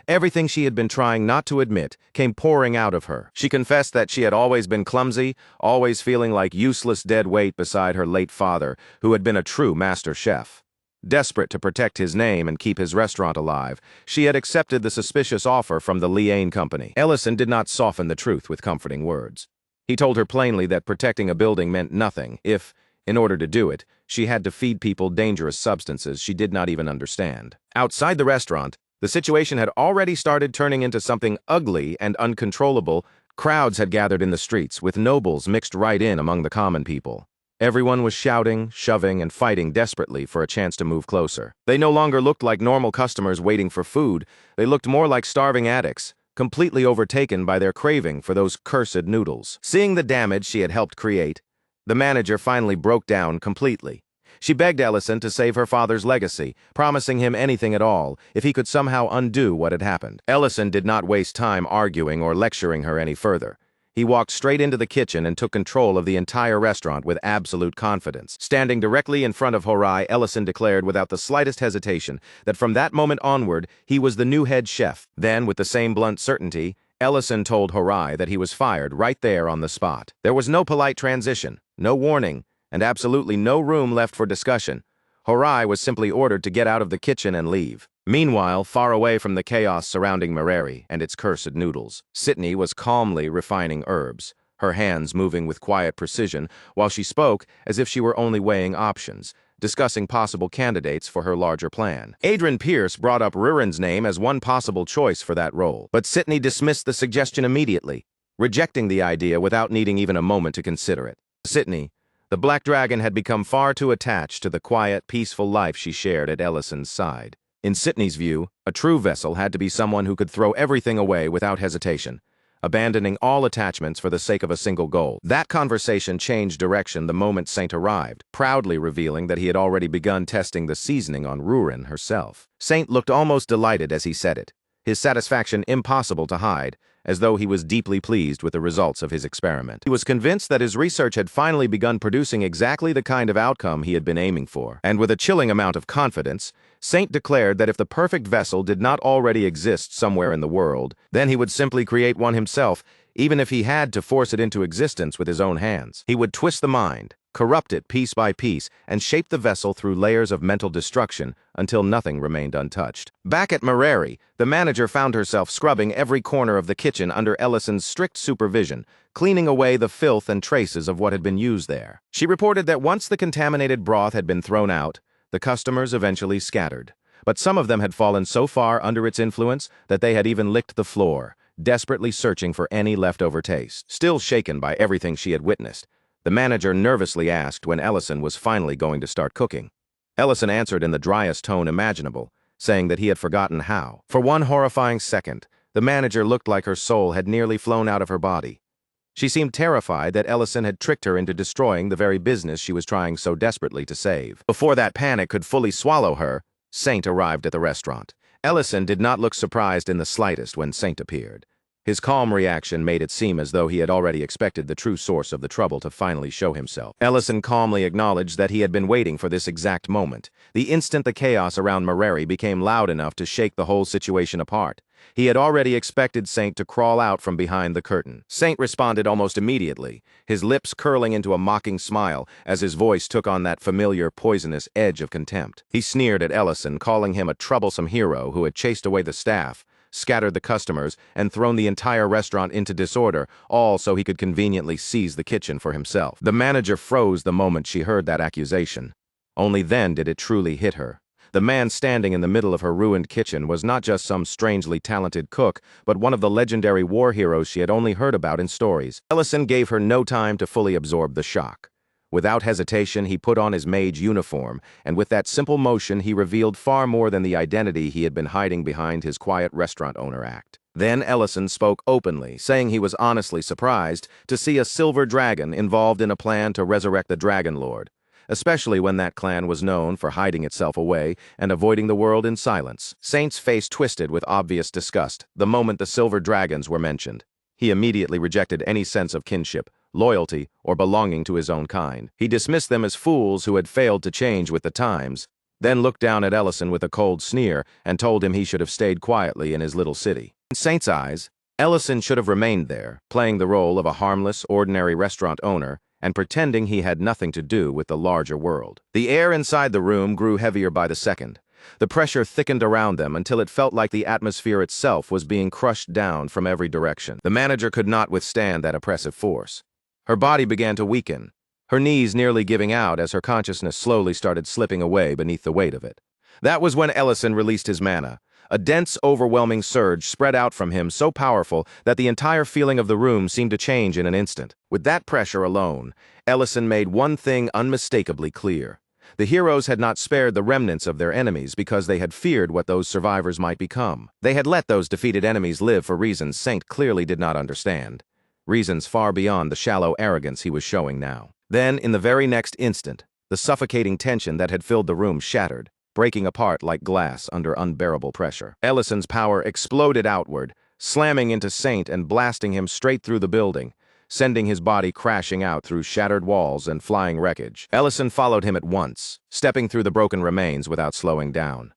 [SPEAKER 1] everything she had been trying not to admit, came pouring out of her. She confessed that she had always been clumsy, always feeling like useless dead weight beside her late father, who had been a true master chef. Desperate to protect his name and keep his restaurant alive, she had accepted the suspicious offer from the Liane Company. Ellison did not soften the truth with comforting words. He told her plainly that protecting a building meant nothing if, in order to do it, she had to feed people dangerous substances she did not even understand. Outside the restaurant, the situation had already started turning into something ugly and uncontrollable. Crowds had gathered in the streets, with nobles mixed right in among the common people. Everyone was shouting, shoving, and fighting desperately for a chance to move closer. They no longer looked like normal customers waiting for food. They looked more like starving addicts, completely overtaken by their craving for those cursed noodles. Seeing the damage she had helped create, the manager finally broke down completely. She begged Ellison to save her father's legacy, promising him anything at all if he could somehow undo what had happened. Ellison did not waste time arguing or lecturing her any further. He walked straight into the kitchen and took control of the entire restaurant with absolute confidence. Standing directly in front of Horai, Ellison declared without the slightest hesitation that from that moment onward, he was the new head chef. Then, with the same blunt certainty, Ellison told Horai that he was fired right there on the spot. There was no polite transition, no warning, and absolutely no room left for discussion. Horai was simply ordered to get out of the kitchen and leave. Meanwhile, far away from the chaos surrounding Mercenary and its cursed noodles, Sydney was calmly refining herbs, her hands moving with quiet precision while she spoke as if she were only weighing options, discussing possible candidates for her larger plan. Adrian Pierce brought up Rurin's name as one possible choice for that role, but Sydney dismissed the suggestion immediately, rejecting the idea without needing even a moment to consider it. Sydney, the Black Dragon, had become far too attached to the quiet, peaceful life she shared at Ellison's side. In Sydney's view, a true vessel had to be someone who could throw everything away without hesitation, abandoning all attachments for the sake of a single goal. That conversation changed direction the moment Saint arrived, proudly revealing that he had already begun testing the seasoning on Rurin herself. Saint looked almost delighted as he said it, his satisfaction impossible to hide, as though he was deeply pleased with the results of his experiment. He was convinced that his research had finally begun producing exactly the kind of outcome he had been aiming for. And with a chilling amount of confidence, Saint declared that if the perfect vessel did not already exist somewhere in the world, then he would simply create one himself, even if he had to force it into existence with his own hands. He would twist the mind, corrupt it piece by piece, and shape the vessel through layers of mental destruction until nothing remained untouched. Back at Mercenary, the manager found herself scrubbing every corner of the kitchen under Ellison's strict supervision, cleaning away the filth and traces of what had been used there. She reported that once the contaminated broth had been thrown out, the customers eventually scattered. But some of them had fallen so far under its influence that they had even licked the floor, desperately searching for any leftover taste. Still shaken by everything she had witnessed, the manager nervously asked when Ellison was finally going to start cooking. Ellison answered in the driest tone imaginable, saying that he had forgotten how. For one horrifying second, the manager looked like her soul had nearly flown out of her body. She seemed terrified that Ellison had tricked her into destroying the very business she was trying so desperately to save. Before that panic could fully swallow her, Saint arrived at the restaurant. Ellison did not look surprised in the slightest when Saint appeared. His calm reaction made it seem as though he had already expected the true source of the trouble to finally show himself. Ellison calmly acknowledged that he had been waiting for this exact moment, the instant the chaos around Mercenary became loud enough to shake the whole situation apart. He had already expected Saint to crawl out from behind the curtain. Saint responded almost immediately, his lips curling into a mocking smile as his voice took on that familiar poisonous edge of contempt. He sneered at Ellison, calling him a troublesome hero who had chased away the staff, scattered the customers, and thrown the entire restaurant into disorder, all so he could conveniently seize the kitchen for himself. The manager froze the moment she heard that accusation. Only then did it truly hit her. The man standing in the middle of her ruined kitchen was not just some strangely talented cook, but one of the legendary war heroes she had only heard about in stories. Ellison gave her no time to fully absorb the shock. Without hesitation, he put on his mage uniform, and with that simple motion, he revealed far more than the identity he had been hiding behind his quiet restaurant owner act. Then Ellison spoke openly, saying he was honestly surprised to see a silver dragon involved in a plan to resurrect the Dragon Lord, especially when that clan was known for hiding itself away and avoiding the world in silence. Saint's face twisted with obvious disgust the moment the silver dragons were mentioned. He immediately rejected any sense of kinship, loyalty, or belonging to his own kind. He dismissed them as fools who had failed to change with the times, then looked down at Ellison with a cold sneer and told him he should have stayed quietly in his little city. In Saint's eyes, Ellison should have remained there, playing the role of a harmless, ordinary restaurant owner and pretending he had nothing to do with the larger world. The air inside the room grew heavier by the second. The pressure thickened around them until it felt like the atmosphere itself was being crushed down from every direction. The manager could not withstand that oppressive force. Her body began to weaken, her knees nearly giving out as her consciousness slowly started slipping away beneath the weight of it. That was when Ellison released his mana. A dense, overwhelming surge spread out from him so powerful that the entire feeling of the room seemed to change in an instant. With that pressure alone, Ellison made one thing unmistakably clear. The heroes had not spared the remnants of their enemies because they had feared what those survivors might become. They had let those defeated enemies live for reasons Saint clearly did not understand. Reasons far beyond the shallow arrogance he was showing now. Then, in the very next instant, the suffocating tension that had filled the room shattered, breaking apart like glass under unbearable pressure. Ellison's power exploded outward, slamming into Saint and blasting him straight through the building, sending his body crashing out through shattered walls and flying wreckage. Ellison followed him at once, stepping through the broken remains without slowing down.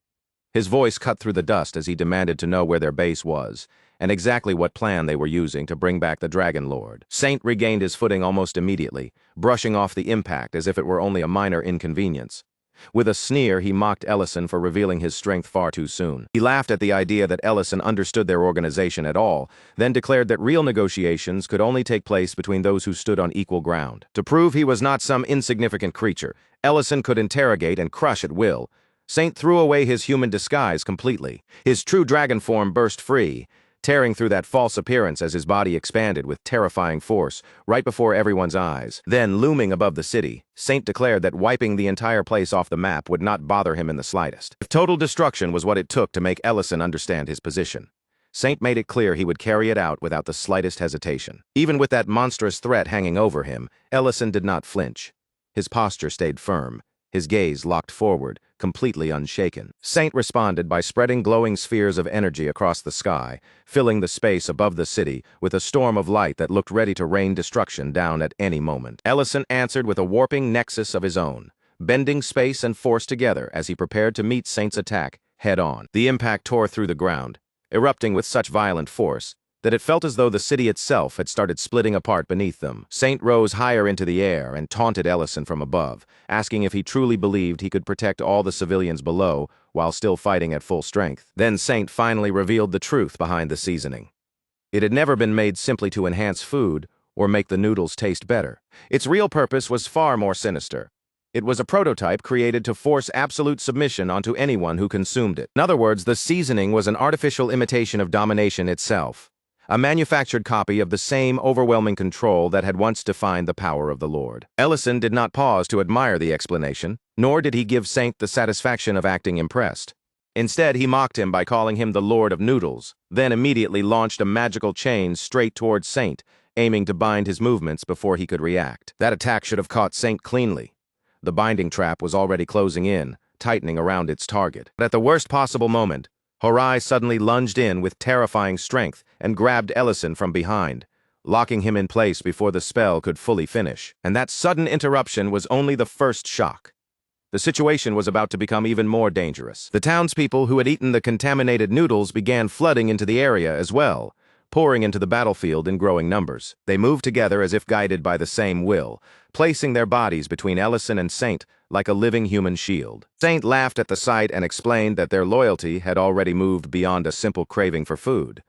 [SPEAKER 1] His voice cut through the dust as he demanded to know where their base was, and exactly what plan they were using to bring back the Dragon Lord. Saint regained his footing almost immediately, brushing off the impact as if it were only a minor inconvenience. With a sneer, he mocked Ellison for revealing his strength far too soon. He laughed at the idea that Ellison understood their organization at all, then declared that real negotiations could only take place between those who stood on equal ground. To prove he was not some insignificant creature, Ellison could interrogate and crush at will. Saint threw away his human disguise completely. His true dragon form burst free, tearing through that false appearance as his body expanded with terrifying force, right before everyone's eyes. Then, looming above the city, Saint declared that wiping the entire place off the map would not bother him in the slightest. If total destruction was what it took to make Ellison understand his position, Saint made it clear he would carry it out without the slightest hesitation. Even with that monstrous threat hanging over him, Ellison did not flinch. His posture stayed firm, his gaze locked forward, completely unshaken. Saint responded by spreading glowing spheres of energy across the sky, filling the space above the city with a storm of light that looked ready to rain destruction down at any moment. Ellison answered with a warping nexus of his own, bending space and force together as he prepared to meet Saint's attack head-on. The impact tore through the ground, erupting with such violent force that it felt as though the city itself had started splitting apart beneath them. Saint rose higher into the air and taunted Ellison from above, asking if he truly believed he could protect all the civilians below while still fighting at full strength. Then Saint finally revealed the truth behind the seasoning. It had never been made simply to enhance food or make the noodles taste better. Its real purpose was far more sinister. It was a prototype created to force absolute submission onto anyone who consumed it. In other words, the seasoning was an artificial imitation of domination itself, a manufactured copy of the same overwhelming control that had once defined the power of the Lord. Ellison did not pause to admire the explanation, nor did he give Saint the satisfaction of acting impressed. Instead, he mocked him by calling him the Lord of Noodles, then immediately launched a magical chain straight towards Saint, aiming to bind his movements before he could react. That attack should have caught Saint cleanly. The binding trap was already closing in, tightening around its target. But at the worst possible moment, Horai suddenly lunged in with terrifying strength and grabbed Ellison from behind, locking him in place before the spell could fully finish. And that sudden interruption was only the first shock. The situation was about to become even more dangerous. The townspeople who had eaten the contaminated noodles began flooding into the area as well, pouring into the battlefield in growing numbers. They moved together as if guided by the same will, placing their bodies between Ellison and Saint like a living human shield. Saint laughed at the sight and explained that their loyalty had already moved beyond a simple craving for food.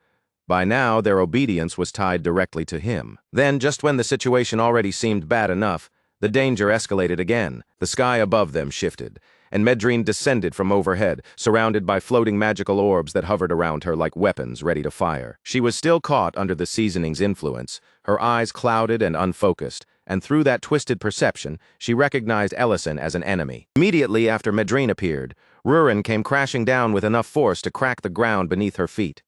[SPEAKER 1] By now, their obedience was tied directly to him. Then, just when the situation already seemed bad enough, the danger escalated again. The sky above them shifted, and Medrine descended from overhead, surrounded by floating magical orbs that hovered around her like weapons ready to fire. She was still caught under the seasoning's influence, her eyes clouded and unfocused, and through that twisted perception, she recognized Ellison as an enemy. Immediately after Medrine appeared, Rurin came crashing down with enough force to crack the ground beneath her feet.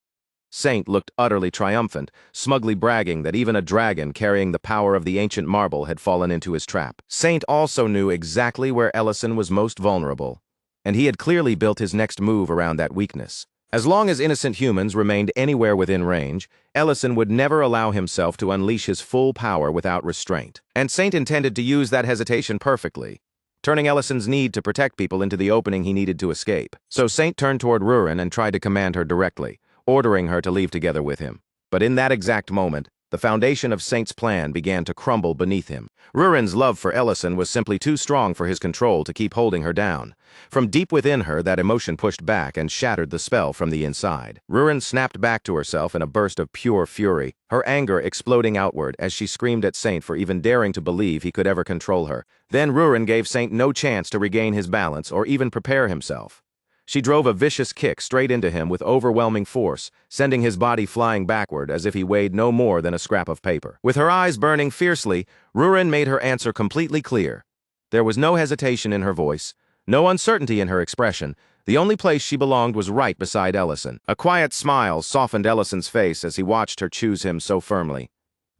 [SPEAKER 1] Saint looked utterly triumphant, smugly bragging that even a dragon carrying the power of the ancient marble had fallen into his trap. Saint also knew exactly where Ellison was most vulnerable, and he had clearly built his next move around that weakness. As long as innocent humans remained anywhere within range, Ellison would never allow himself to unleash his full power without restraint. And Saint intended to use that hesitation perfectly, turning Ellison's need to protect people into the opening he needed to escape. So Saint turned toward Rurin and tried to command her directly, ordering her to leave together with him. But in that exact moment, the foundation of Saint's plan began to crumble beneath him. Rurin's love for Ellison was simply too strong for his control to keep holding her down. From deep within her, that emotion pushed back and shattered the spell from the inside. Rurin snapped back to herself in a burst of pure fury, her anger exploding outward as she screamed at Saint for even daring to believe he could ever control her. Then Rurin gave Saint no chance to regain his balance or even prepare himself. She drove a vicious kick straight into him with overwhelming force, sending his body flying backward as if he weighed no more than a scrap of paper. With her eyes burning fiercely, Rurin made her answer completely clear. There was no hesitation in her voice, no uncertainty in her expression. The only place she belonged was right beside Ellison. A quiet smile softened Ellison's face as he watched her choose him so firmly.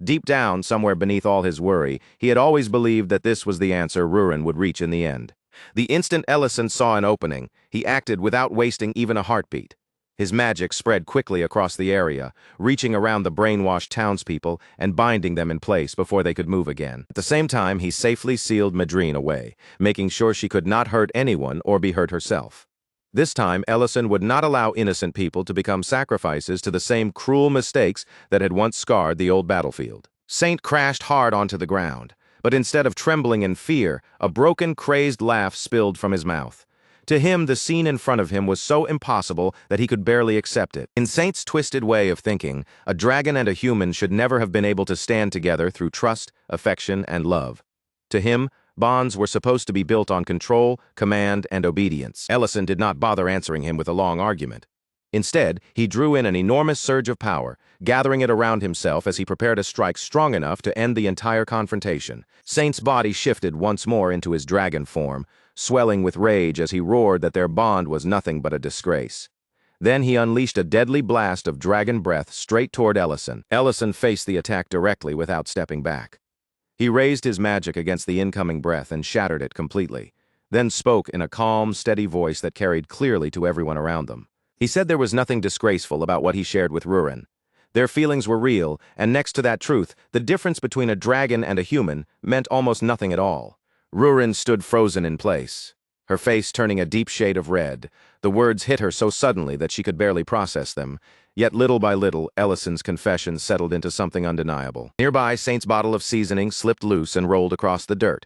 [SPEAKER 1] Deep down, somewhere beneath all his worry, he had always believed that this was the answer Rurin would reach in the end. The instant Ellison saw an opening, he acted without wasting even a heartbeat. His magic spread quickly across the area, reaching around the brainwashed townspeople and binding them in place before they could move again. At the same time, he safely sealed Medrine away, making sure she could not hurt anyone or be hurt herself. This time, Ellison would not allow innocent people to become sacrifices to the same cruel mistakes that had once scarred the old battlefield. Saint crashed hard onto the ground. But instead of trembling in fear, a broken, crazed laugh spilled from his mouth. To him, the scene in front of him was so impossible that he could barely accept it. In Saint's twisted way of thinking, a dragon and a human should never have been able to stand together through trust, affection, and love. To him, bonds were supposed to be built on control, command, and obedience. Ellison did not bother answering him with a long argument. Instead, he drew in an enormous surge of power, gathering it around himself as he prepared a strike strong enough to end the entire confrontation. Saint's body shifted once more into his dragon form, swelling with rage as he roared that their bond was nothing but a disgrace. Then he unleashed a deadly blast of dragon breath straight toward Ellison. Ellison faced the attack directly without stepping back. He raised his magic against the incoming breath and shattered it completely, then spoke in a calm, steady voice that carried clearly to everyone around them. He said there was nothing disgraceful about what he shared with Rurin. Their feelings were real, and next to that truth, the difference between a dragon and a human meant almost nothing at all. Rurin stood frozen in place, her face turning a deep shade of red. The words hit her so suddenly that she could barely process them. Yet little by little, Ellison's confession settled into something undeniable. Nearby, Saint's bottle of seasoning slipped loose and rolled across the dirt.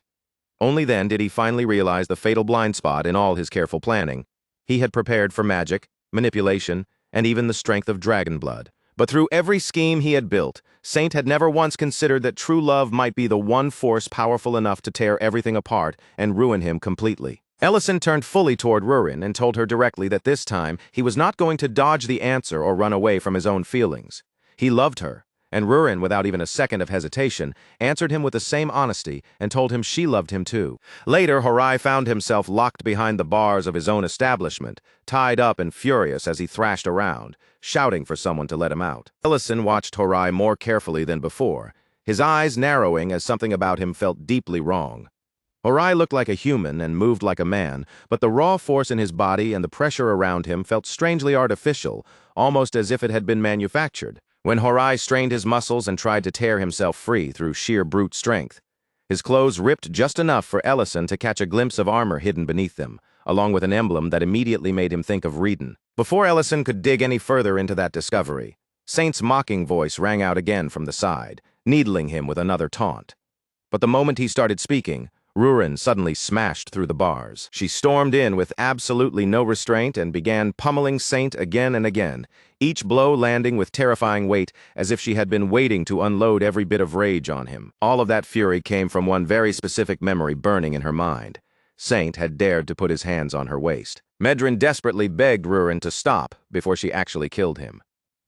[SPEAKER 1] Only then did he finally realize the fatal blind spot in all his careful planning. He had prepared for magic, manipulation, and even the strength of dragon blood. But through every scheme he had built, Saint had never once considered that true love might be the one force powerful enough to tear everything apart and ruin him completely. Ellison turned fully toward Rurin and told her directly that this time he was not going to dodge the answer or run away from his own feelings. He loved her, and Rurin, without even a second of hesitation, answered him with the same honesty and told him she loved him too. Later, Horai found himself locked behind the bars of his own establishment, tied up and furious as he thrashed around, shouting for someone to let him out. Ellison watched Horai more carefully than before, his eyes narrowing as something about him felt deeply wrong. Horai looked like a human and moved like a man, but the raw force in his body and the pressure around him felt strangely artificial, almost as if it had been manufactured. When Horai strained his muscles and tried to tear himself free through sheer brute strength, his clothes ripped just enough for Ellison to catch a glimpse of armor hidden beneath them, along with an emblem that immediately made him think of Reedon. Before Ellison could dig any further into that discovery, Saint's mocking voice rang out again from the side, needling him with another taunt. But the moment he started speaking, Rurin suddenly smashed through the bars. She stormed in with absolutely no restraint and began pummeling Saint again and again, each blow landing with terrifying weight as if she had been waiting to unload every bit of rage on him. All of that fury came from one very specific memory burning in her mind. Saint had dared to put his hands on her waist. Medrin desperately begged Rurin to stop before she actually killed him.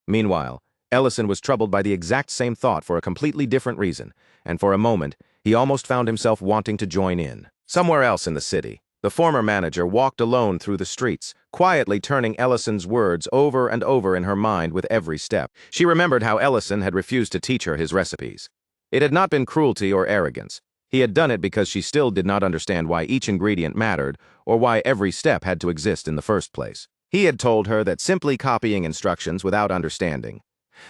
[SPEAKER 1] Meanwhile, Ellison was troubled by the exact same thought for a completely different reason, and for a moment, he almost found himself wanting to join in. Somewhere else in the city, the former manager walked alone through the streets, quietly turning Ellison's words over and over in her mind with every step. She remembered how Ellison had refused to teach her his recipes. It had not been cruelty or arrogance. He had done it because she still did not understand why each ingredient mattered or why every step had to exist in the first place. He had told her that simply copying instructions without understanding,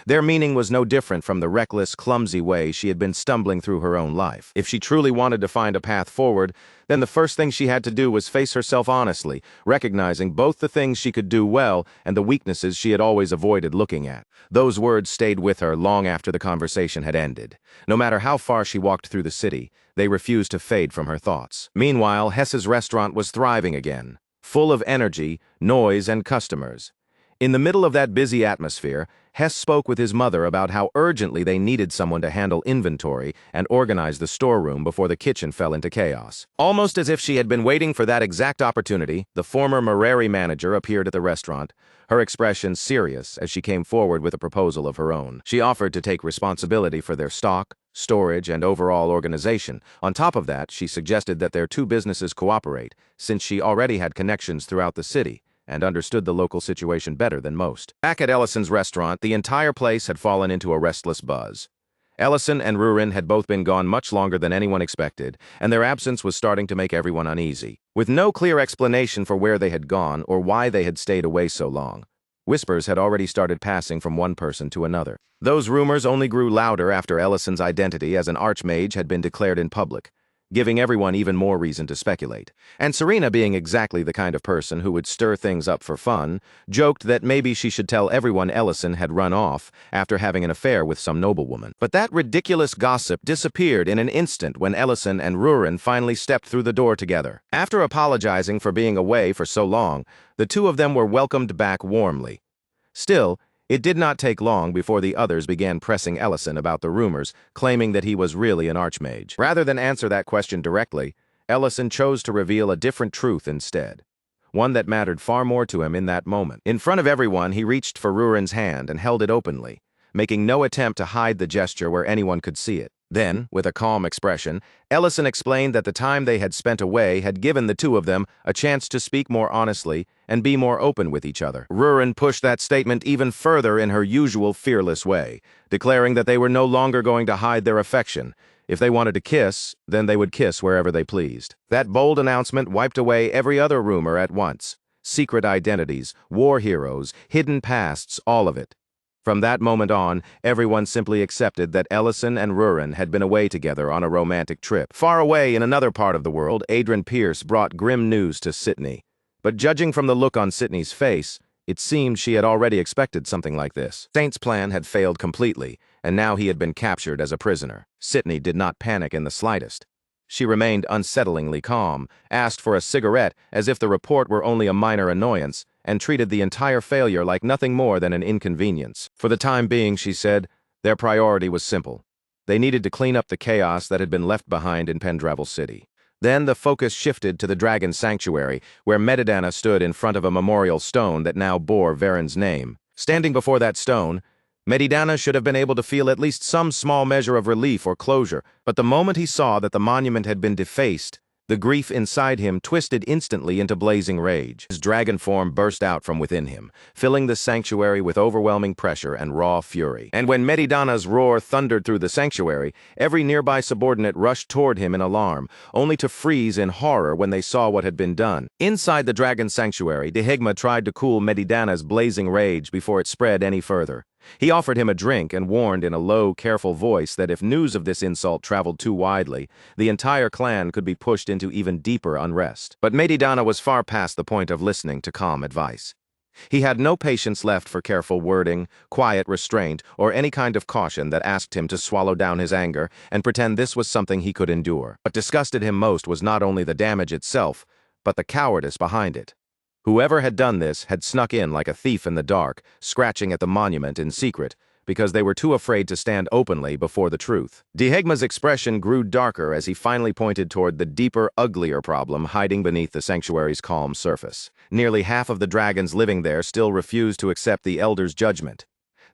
[SPEAKER 1] their meaning was no different from the reckless, clumsy way she had been stumbling through her own life. If she truly wanted to find a path forward, then the first thing she had to do was face herself honestly, recognizing both the things she could do well and the weaknesses she had always avoided looking at. Those words stayed with her long after the conversation had ended. No matter how far she walked through the city, they refused to fade from her thoughts. Meanwhile, Hess's restaurant was thriving again, full of energy, noise, and customers. In the middle of that busy atmosphere, Hess spoke with his mother about how urgently they needed someone to handle inventory and organize the storeroom before the kitchen fell into chaos. Almost as if she had been waiting for that exact opportunity, the former mercenary manager appeared at the restaurant, her expression serious as she came forward with a proposal of her own. She offered to take responsibility for their stock, storage, and overall organization. On top of that, she suggested that their two businesses cooperate, since she already had connections throughout the city and understood the local situation better than most. Back at Ellison's restaurant, the entire place had fallen into a restless buzz. Ellison and Rurin had both been gone much longer than anyone expected, and their absence was starting to make everyone uneasy. With no clear explanation for where they had gone or why they had stayed away so long, whispers had already started passing from one person to another. Those rumors only grew louder after Ellison's identity as an Archmage had been declared in public, giving everyone even more reason to speculate. And Serena, being exactly the kind of person who would stir things up for fun, joked that maybe she should tell everyone Ellison had run off after having an affair with some noblewoman. But that ridiculous gossip disappeared in an instant when Ellison and Rurin finally stepped through the door together. After apologizing for being away for so long, the two of them were welcomed back warmly. Still, it did not take long before the others began pressing Ellison about the rumors, claiming that he was really an Archmage. Rather than answer that question directly, Ellison chose to reveal a different truth instead, one that mattered far more to him in that moment. In front of everyone, he reached for Rurin's hand and held it openly, making no attempt to hide the gesture where anyone could see it. Then, with a calm expression, Ellison explained that the time they had spent away had given the two of them a chance to speak more honestly and be more open with each other. Rurin pushed that statement even further in her usual fearless way, declaring that they were no longer going to hide their affection. If they wanted to kiss, then they would kiss wherever they pleased. That bold announcement wiped away every other rumor at once. Secret identities, war heroes, hidden pasts, all of it. From that moment on, everyone simply accepted that Ellison and Rurin had been away together on a romantic trip. Far away in another part of the world, Adrian Pierce brought grim news to Sydney. But judging from the look on Sydney's face, it seemed she had already expected something like this. Saint's plan had failed completely, and now he had been captured as a prisoner. Sydney did not panic in the slightest. She remained unsettlingly calm, asked for a cigarette as if the report were only a minor annoyance, and treated the entire failure like nothing more than an inconvenience. For the time being, she said, their priority was simple. They needed to clean up the chaos that had been left behind in Pendravel City. Then the focus shifted to the Dragon Sanctuary, where Medidana stood in front of a memorial stone that now bore Varen's name. Standing before that stone, Medidana should have been able to feel at least some small measure of relief or closure, but the moment he saw that the monument had been defaced, the grief inside him twisted instantly into blazing rage. His dragon form burst out from within him, filling the sanctuary with overwhelming pressure and raw fury. And when Medidana's roar thundered through the sanctuary, every nearby subordinate rushed toward him in alarm, only to freeze in horror when they saw what had been done. Inside the dragon sanctuary, Dehigma tried to cool Medidana's blazing rage before it spread any further. He offered him a drink and warned in a low, careful voice that if news of this insult traveled too widely, the entire clan could be pushed into even deeper unrest. But Medidana was far past the point of listening to calm advice. He had no patience left for careful wording, quiet restraint, or any kind of caution that asked him to swallow down his anger and pretend this was something he could endure. What disgusted him most was not only the damage itself, but the cowardice behind it. Whoever had done this had snuck in like a thief in the dark, scratching at the monument in secret, because they were too afraid to stand openly before the truth. Dehegma's expression grew darker as he finally pointed toward the deeper, uglier problem hiding beneath the sanctuary's calm surface. Nearly half of the dragons living there still refused to accept the Elder's judgment.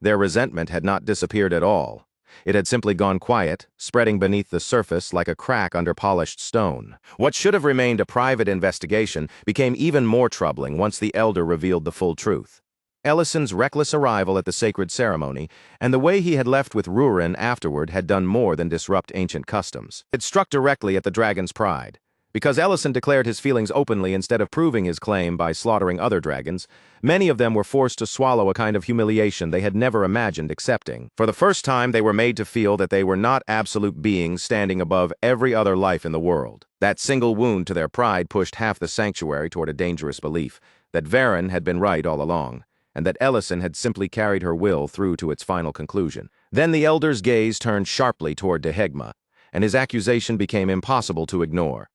[SPEAKER 1] Their resentment had not disappeared at all. It had simply gone quiet, spreading beneath the surface like a crack under polished stone. What should have remained a private investigation became even more troubling once the Elder revealed the full truth. Ellison's reckless arrival at the sacred ceremony and the way he had left with Rurin afterward had done more than disrupt ancient customs. It struck directly at the dragon's pride. Because Ellison declared his feelings openly instead of proving his claim by slaughtering other dragons, many of them were forced to swallow a kind of humiliation they had never imagined accepting. For the first time, they were made to feel that they were not absolute beings standing above every other life in the world. That single wound to their pride pushed half the sanctuary toward a dangerous belief that Varen had been right all along, and that Ellison had simply carried her will through to its final conclusion. Then the Elder's gaze turned sharply toward Dehegma, and his accusation became impossible to ignore.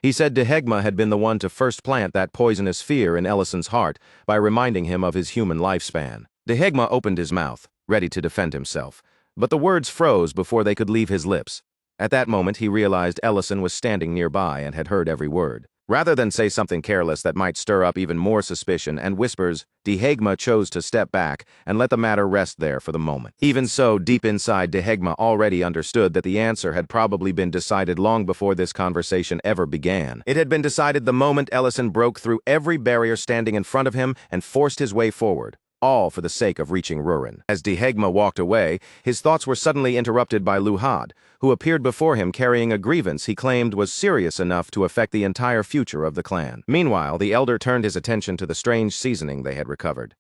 [SPEAKER 1] He said Dehegma had been the one to first plant that poisonous fear in Ellison's heart by reminding him of his human lifespan. Dehegma opened his mouth, ready to defend himself, but the words froze before they could leave his lips. At that moment, he realized Ellison was standing nearby and had heard every word. Rather than say something careless that might stir up even more suspicion and whispers, Dehegma chose to step back and let the matter rest there for the moment. Even so, deep inside, Dehegma already understood that the answer had probably been decided long before this conversation ever began. It had been decided the moment Ellison broke through every barrier standing in front of him and forced his way forward, all for the sake of reaching Rurin. As Dehegma walked away, his thoughts were suddenly interrupted by Luhad, who appeared before him carrying a grievance he claimed was serious enough to affect the entire future of the clan. Meanwhile, the Elder turned his attention to the strange seasoning they had recovered.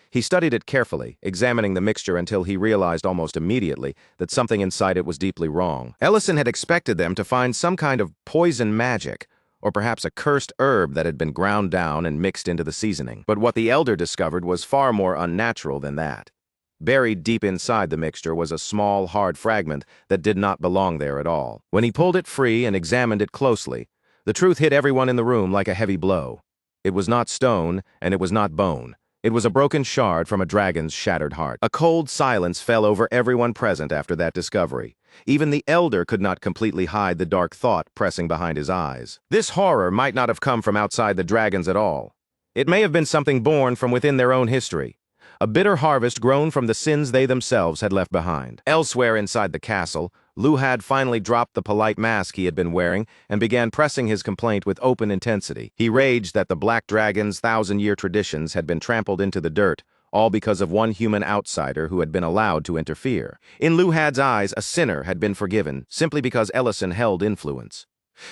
[SPEAKER 1] He studied it carefully, examining the mixture until he realized almost immediately that something inside it was deeply wrong. Ellison had expected them to find some kind of poison magic, or perhaps a cursed herb that had been ground down and mixed into the seasoning. But what the Elder discovered was far more unnatural than that. Buried deep inside the mixture was a small, hard fragment that did not belong there at all. When he pulled it free and examined it closely, the truth hit everyone in the room like a heavy blow. It was not stone, and it was not bone. It was a broken shard from a dragon's shattered heart. A cold silence fell over everyone present after that discovery. Even the Elder could not completely hide the dark thought pressing behind his eyes. This horror might not have come from outside the dragons at all. It may have been something born from within their own history. A bitter harvest grown from the sins they themselves had left behind. Elsewhere inside the castle, Luhad finally dropped the polite mask he had been wearing and began pressing his complaint with open intensity. He raged that the Black Dragon's thousand-year traditions had been trampled into the dirt, all because of one human outsider who had been allowed to interfere. In Luhad's eyes, a sinner had been forgiven simply because Ellison held influence.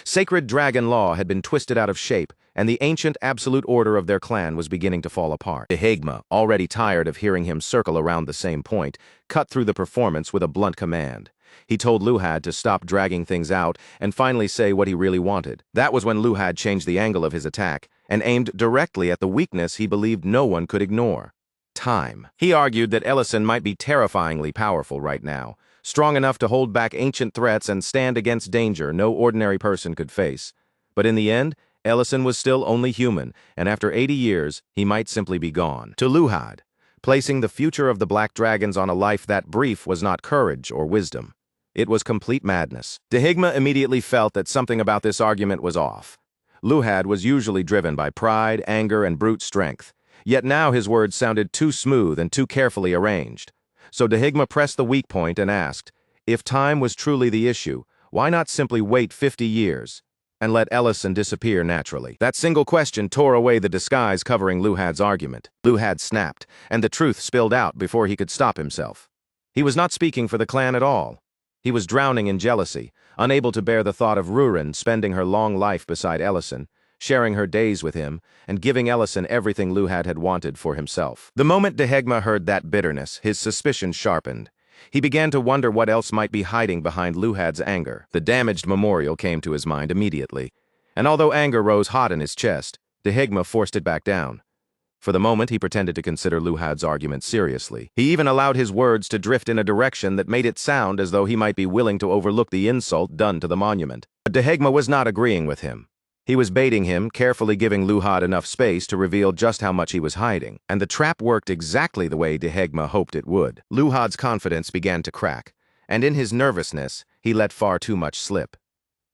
[SPEAKER 1] Sacred dragon law had been twisted out of shape, and the ancient absolute order of their clan was beginning to fall apart. Dehegma, already tired of hearing him circle around the same point, cut through the performance with a blunt command. He told Luhad to stop dragging things out and finally say what he really wanted. That was when Luhad changed the angle of his attack and aimed directly at the weakness he believed no one could ignore: time. He argued that Ellison might be terrifyingly powerful right now, strong enough to hold back ancient threats and stand against danger no ordinary person could face. But in the end, Ellison was still only human, and after 80 years, he might simply be gone. To Luhad, placing the future of the Black Dragons on a life that brief was not courage or wisdom. It was complete madness. Dehegma immediately felt that something about this argument was off. Luhad was usually driven by pride, anger, and brute strength, yet now his words sounded too smooth and too carefully arranged. So Dehegma pressed the weak point and asked, if time was truly the issue, why not simply wait 50 years and let Ellison disappear naturally? That single question tore away the disguise covering Luhad's argument. Luhad snapped, and the truth spilled out before he could stop himself. He was not speaking for the clan at all. He was drowning in jealousy, unable to bear the thought of Rurin spending her long life beside Ellison, sharing her days with him, and giving Ellison everything Luhad had wanted for himself. The moment Dehegma heard that bitterness, his suspicion sharpened. He began to wonder what else might be hiding behind Luhad's anger. The damaged memorial came to his mind immediately, and although anger rose hot in his chest, Dehegma forced it back down. For the moment, he pretended to consider Luhad's argument seriously. He even allowed his words to drift in a direction that made it sound as though he might be willing to overlook the insult done to the monument. But Dehegma was not agreeing with him. He was baiting him, carefully giving Luhad enough space to reveal just how much he was hiding, and the trap worked exactly the way Dehegma hoped it would. Luhad's confidence began to crack, and in his nervousness, he let far too much slip.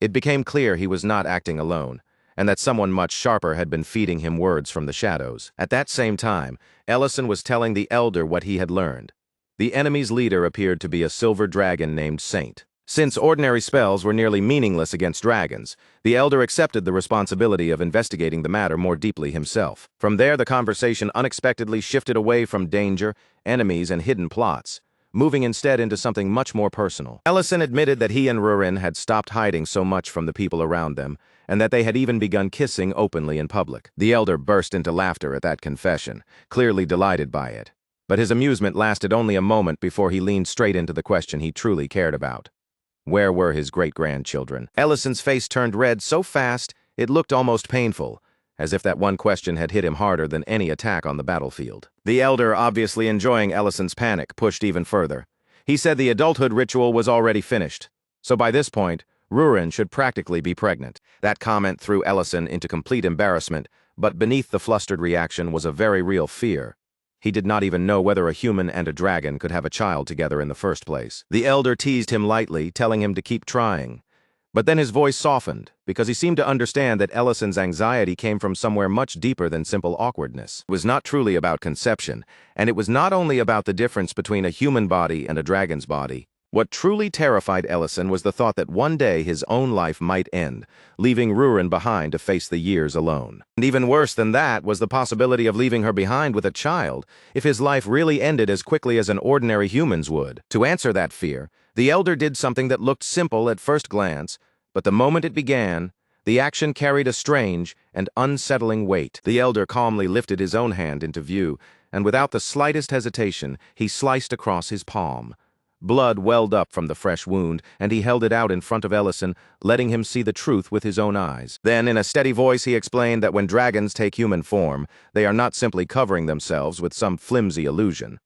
[SPEAKER 1] It became clear he was not acting alone, and that someone much sharper had been feeding him words from the shadows. At that same time, Ellison was telling the elder what he had learned. The enemy's leader appeared to be a silver dragon named Saint. Since ordinary spells were nearly meaningless against dragons, the elder accepted the responsibility of investigating the matter more deeply himself. From there, the conversation unexpectedly shifted away from danger, enemies, and hidden plots, moving instead into something much more personal. Ellison admitted that he and Rurin had stopped hiding so much from the people around them, and that they had even begun kissing openly in public. The elder burst into laughter at that confession, clearly delighted by it. But his amusement lasted only a moment before he leaned straight into the question he truly cared about. Where were his great-grandchildren? Ellison's face turned red so fast it looked almost painful, as if that one question had hit him harder than any attack on the battlefield. The elder, obviously enjoying Ellison's panic, pushed even further. He said the adulthood ritual was already finished, so by this point, Rurin should practically be pregnant. That comment threw Ellison into complete embarrassment, but beneath the flustered reaction was a very real fear. He did not even know whether a human and a dragon could have a child together in the first place. The elder teased him lightly, telling him to keep trying. But then his voice softened, because he seemed to understand that Ellison's anxiety came from somewhere much deeper than simple awkwardness. It was not truly about conception, and it was not only about the difference between a human body and a dragon's body. What truly terrified Ellison was the thought that one day his own life might end, leaving Rurin behind to face the years alone. And even worse than that was the possibility of leaving her behind with a child, if his life really ended as quickly as an ordinary human's would. To answer that fear, the elder did something that looked simple at first glance, but the moment it began, the action carried a strange and unsettling weight. The elder calmly lifted his own hand into view, and without the slightest hesitation, he sliced across his palm. Blood welled up from the fresh wound, and he held it out in front of Ellison, letting him see the truth with his own eyes. Then, in a steady voice, he explained that when dragons take human form, they are not simply covering themselves with some flimsy illusion.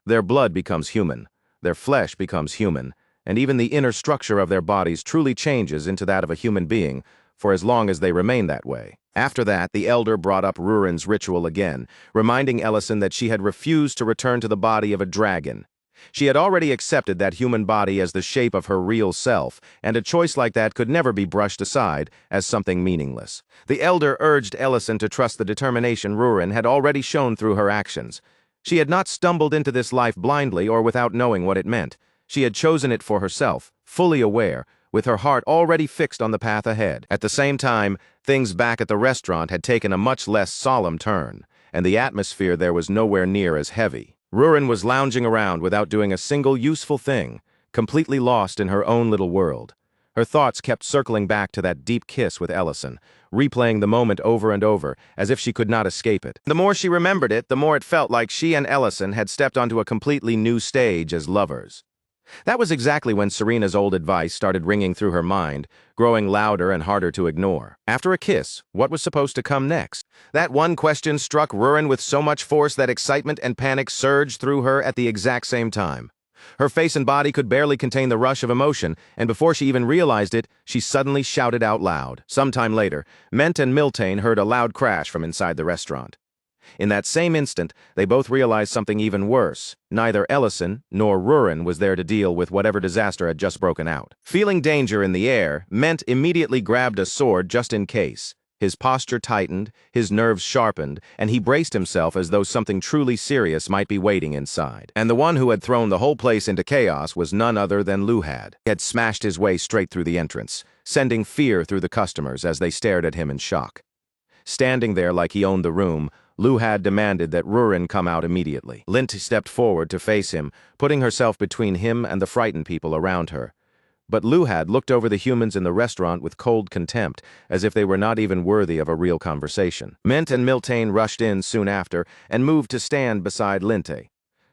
[SPEAKER 1] Their blood becomes human, their flesh becomes human, and even the inner structure of their bodies truly changes into that of a human being, for as long as they remain that way. After that, the elder brought up Rurin's ritual again, reminding Ellison that she had refused to return to the body of a dragon. She had already accepted that human body as the shape of her real self, and a choice like that could never be brushed aside as something meaningless. The elder urged Ellison to trust the determination Rurin had already shown through her actions. She had not stumbled into this life blindly or without knowing what it meant. She had chosen it for herself, fully aware, with her heart already fixed on the path ahead. At the same time, things back at the restaurant had taken a much less solemn turn, and the atmosphere there was nowhere near as heavy. Rurin was lounging around without doing a single useful thing, completely lost in her own little world. Her thoughts kept circling back to that deep kiss with Ellison, replaying the moment over and over, as if she could not escape it. The more she remembered it, the more it felt like she and Ellison had stepped onto a completely new stage as lovers. That was exactly when Serena's old advice started ringing through her mind, growing louder and harder to ignore. After a kiss, what was supposed to come next? That one question struck Rurin with so much force that excitement and panic surged through her at the exact same time. Her face and body could barely contain the rush of emotion, and before she even realized it, she suddenly shouted out loud. Sometime later, Ment and Miltine heard a loud crash from inside the restaurant. In that same instant, they both realized something even worse. Neither Ellison nor Rurin was there to deal with whatever disaster had just broken out. Feeling danger in the air, Ment immediately grabbed a sword just in case. His posture tightened, his nerves sharpened, and he braced himself as though something truly serious might be waiting inside. And the one who had thrown the whole place into chaos was none other than Luhad. He had smashed his way straight through the entrance, sending fear through the customers as they stared at him in shock. Standing there like he owned the room, Luhad demanded that Rurin come out immediately. Lint stepped forward to face him, putting herself between him and the frightened people around her. But Luhad looked over the humans in the restaurant with cold contempt, as if they were not even worthy of a real conversation. Ment and Miltine rushed in soon after and moved to stand beside Linte.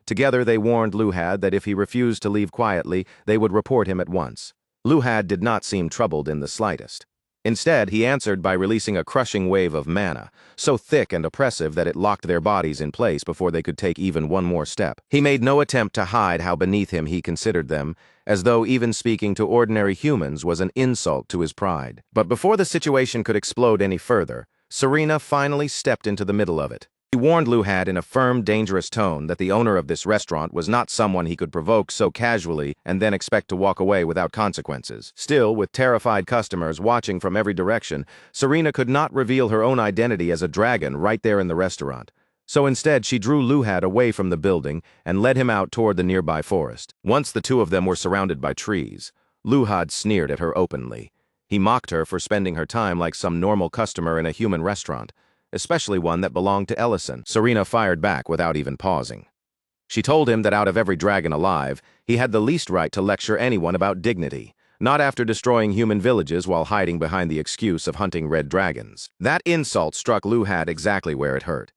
[SPEAKER 1] Together they warned Luhad that if he refused to leave quietly, they would report him at once. Luhad did not seem troubled in the slightest. Instead, he answered by releasing a crushing wave of mana, so thick and oppressive that it locked their bodies in place before they could take even one more step. He made no attempt to hide how beneath him he considered them, as though even speaking to ordinary humans was an insult to his pride. But before the situation could explode any further, Serena finally stepped into the middle of it. He warned Luhad in a firm, dangerous tone that the owner of this restaurant was not someone he could provoke so casually and then expect to walk away without consequences. Still, with terrified customers watching from every direction, Serena could not reveal her own identity as a dragon right there in the restaurant. So instead, she drew Luhad away from the building and led him out toward the nearby forest. Once the two of them were surrounded by trees, Luhad sneered at her openly. He mocked her for spending her time like some normal customer in a human restaurant, especially one that belonged to Ellison. Serena fired back without even pausing. She told him that out of every dragon alive, he had the least right to lecture anyone about dignity, not after destroying human villages while hiding behind the excuse of hunting red dragons. That insult struck Luhad exactly where it hurt.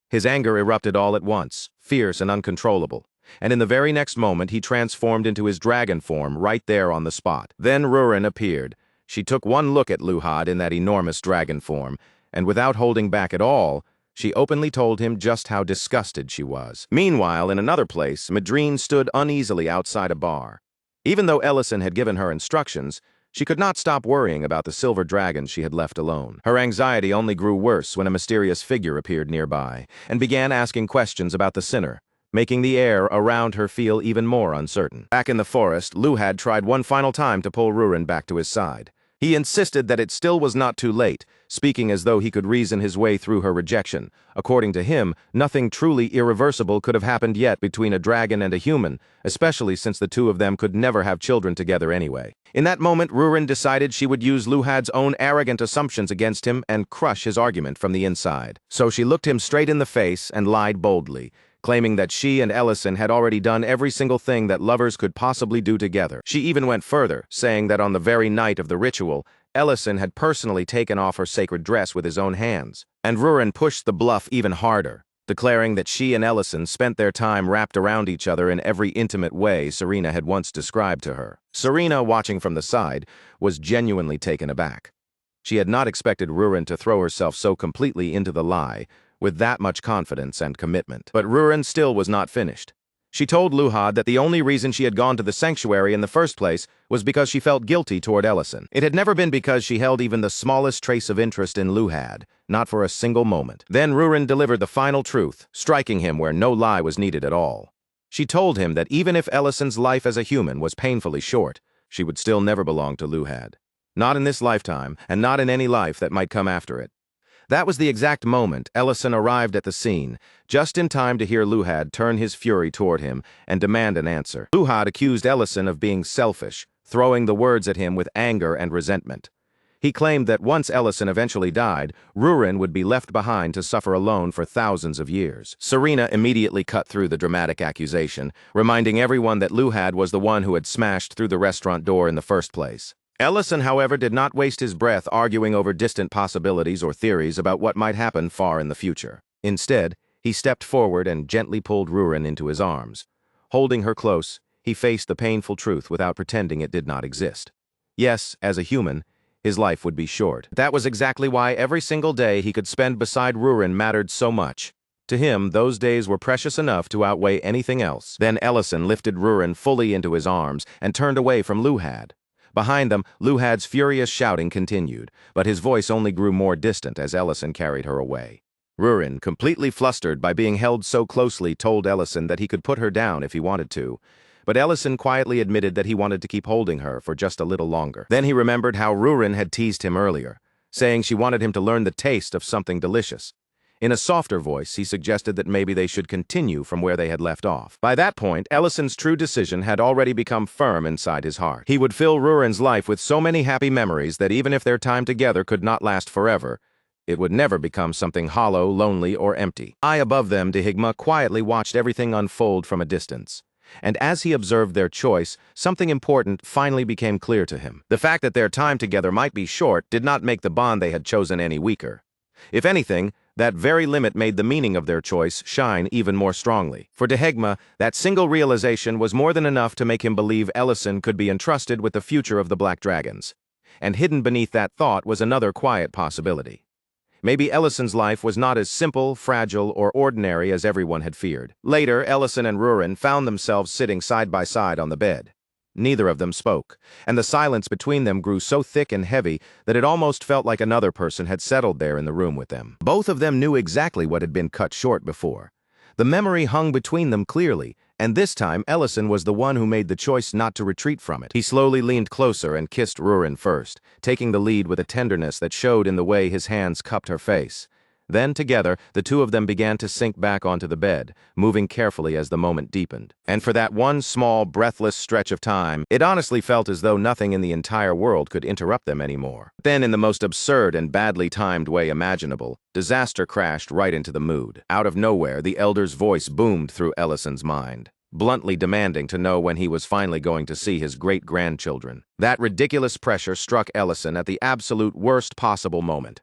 [SPEAKER 1] His anger erupted all at once, fierce and uncontrollable, and in the very next moment he transformed into his dragon form right there on the spot. Then Rurin appeared. She took one look at Luhad in that enormous dragon form, and without holding back at all, she openly told him just how disgusted she was. Meanwhile, in another place, Madrine stood uneasily outside a bar. Even though Ellison had given her instructions, she could not stop worrying about the silver dragons she had left alone. Her anxiety only grew worse when a mysterious figure appeared nearby and began asking questions about the sinner, making the air around her feel even more uncertain. Back in the forest, Luhad tried one final time to pull Rurin back to his side. He insisted that it still was not too late, speaking as though he could reason his way through her rejection. According to him, nothing truly irreversible could have happened yet between a dragon and a human, especially since the two of them could never have children together anyway. In that moment, Rurin decided she would use Luhad's own arrogant assumptions against him and crush his argument from the inside. So she looked him straight in the face and lied boldly, claiming that she and Ellison had already done every single thing that lovers could possibly do together. She even went further, saying that on the very night of the ritual, Ellison had personally taken off her sacred dress with his own hands. And Rurin pushed the bluff even harder, declaring that she and Ellison spent their time wrapped around each other in every intimate way Serena had once described to her. Serena, watching from the side, was genuinely taken aback. She had not expected Rurin to throw herself so completely into the lie, with that much confidence and commitment. But Rurin still was not finished. She told Luhad that the only reason she had gone to the sanctuary in the first place was because she felt guilty toward Ellison. It had never been because she held even the smallest trace of interest in Luhad, not for a single moment. Then Rurin delivered the final truth, striking him where no lie was needed at all. She told him that even if Ellison's life as a human was painfully short, she would still never belong to Luhad. Not in this lifetime, and not in any life that might come after it. That was the exact moment Ellison arrived at the scene, just in time to hear Luhad turn his fury toward him and demand an answer. Luhad accused Ellison of being selfish, throwing the words at him with anger and resentment. He claimed that once Ellison eventually died, Rurin would be left behind to suffer alone for thousands of years. Serena immediately cut through the dramatic accusation, reminding everyone that Luhad was the one who had smashed through the restaurant door in the first place. Ellison, however, did not waste his breath arguing over distant possibilities or theories about what might happen far in the future. Instead, he stepped forward and gently pulled Rurin into his arms. Holding her close, he faced the painful truth without pretending it did not exist. Yes, as a human, his life would be short. That was exactly why every single day he could spend beside Rurin mattered so much. To him, those days were precious enough to outweigh anything else. Then Ellison lifted Rurin fully into his arms and turned away from Luhad. Behind them, Luhad's furious shouting continued, but his voice only grew more distant as Ellison carried her away. Rurin, completely flustered by being held so closely, told Ellison that he could put her down if he wanted to, but Ellison quietly admitted that he wanted to keep holding her for just a little longer. Then he remembered how Rurin had teased him earlier, saying she wanted him to learn the taste of something delicious. In a softer voice, he suggested that maybe they should continue from where they had left off. By that point, Ellison's true decision had already become firm inside his heart. He would fill Rurin's life with so many happy memories that even if their time together could not last forever, it would never become something hollow, lonely, or empty. High above them, Dehigma quietly watched everything unfold from a distance. And as he observed their choice, something important finally became clear to him. The fact that their time together might be short did not make the bond they had chosen any weaker. If anything, that very limit made the meaning of their choice shine even more strongly. For Dehigma, that single realization was more than enough to make him believe Ellison could be entrusted with the future of the Black Dragons. and hidden beneath that thought was another quiet possibility. Maybe Ellison's life was not as simple, fragile, or ordinary as everyone had feared. Later, Ellison and Rurin found themselves sitting side by side on the bed. Neither of them spoke, and the silence between them grew so thick and heavy that it almost felt like another person had settled there in the room with them. Both of them knew exactly what had been cut short before. The memory hung between them clearly, and this time Ellison was the one who made the choice not to retreat from it. He slowly leaned closer and kissed Rurin first, taking the lead with a tenderness that showed in the way his hands cupped her face. Then, together, the two of them began to sink back onto the bed, moving carefully as the moment deepened. And for that one small, breathless stretch of time, it honestly felt as though nothing in the entire world could interrupt them anymore. Then, in the most absurd and badly timed way imaginable, disaster crashed right into the mood. Out of nowhere, the elder's voice boomed through Ellison's mind, bluntly demanding to know when he was finally going to see his great-grandchildren. That ridiculous pressure struck Ellison at the absolute worst possible moment.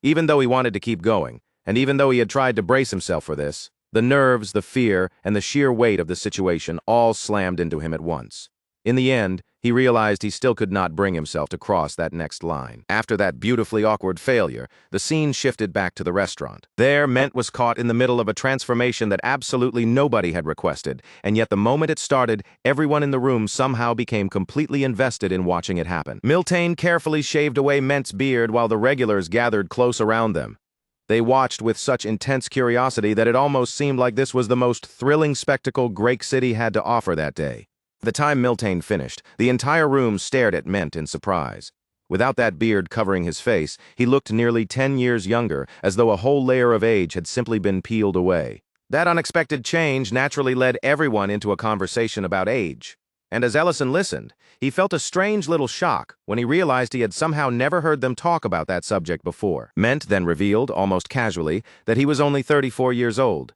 [SPEAKER 1] Even though he wanted to keep going, and even though he had tried to brace himself for this, the nerves, the fear, and the sheer weight of the situation all slammed into him at once. In the end, he realized he still could not bring himself to cross that next line. After that beautifully awkward failure, the scene shifted back to the restaurant. There, Ment was caught in the middle of a transformation that absolutely nobody had requested, and yet the moment it started, everyone in the room somehow became completely invested in watching it happen. Miltine carefully shaved away Ment's beard while the regulars gathered close around them. They watched with such intense curiosity that it almost seemed like this was the most thrilling spectacle Great City had to offer that day. By the time Miltine finished, the entire room stared at Ment in surprise. Without that beard covering his face, he looked nearly 10 years younger, as though a whole layer of age had simply been peeled away. That unexpected change naturally led everyone into a conversation about age. And as Ellison listened, he felt a strange little shock when he realized he had somehow never heard them talk about that subject before. Ment then revealed, almost casually, that he was only 34 years old.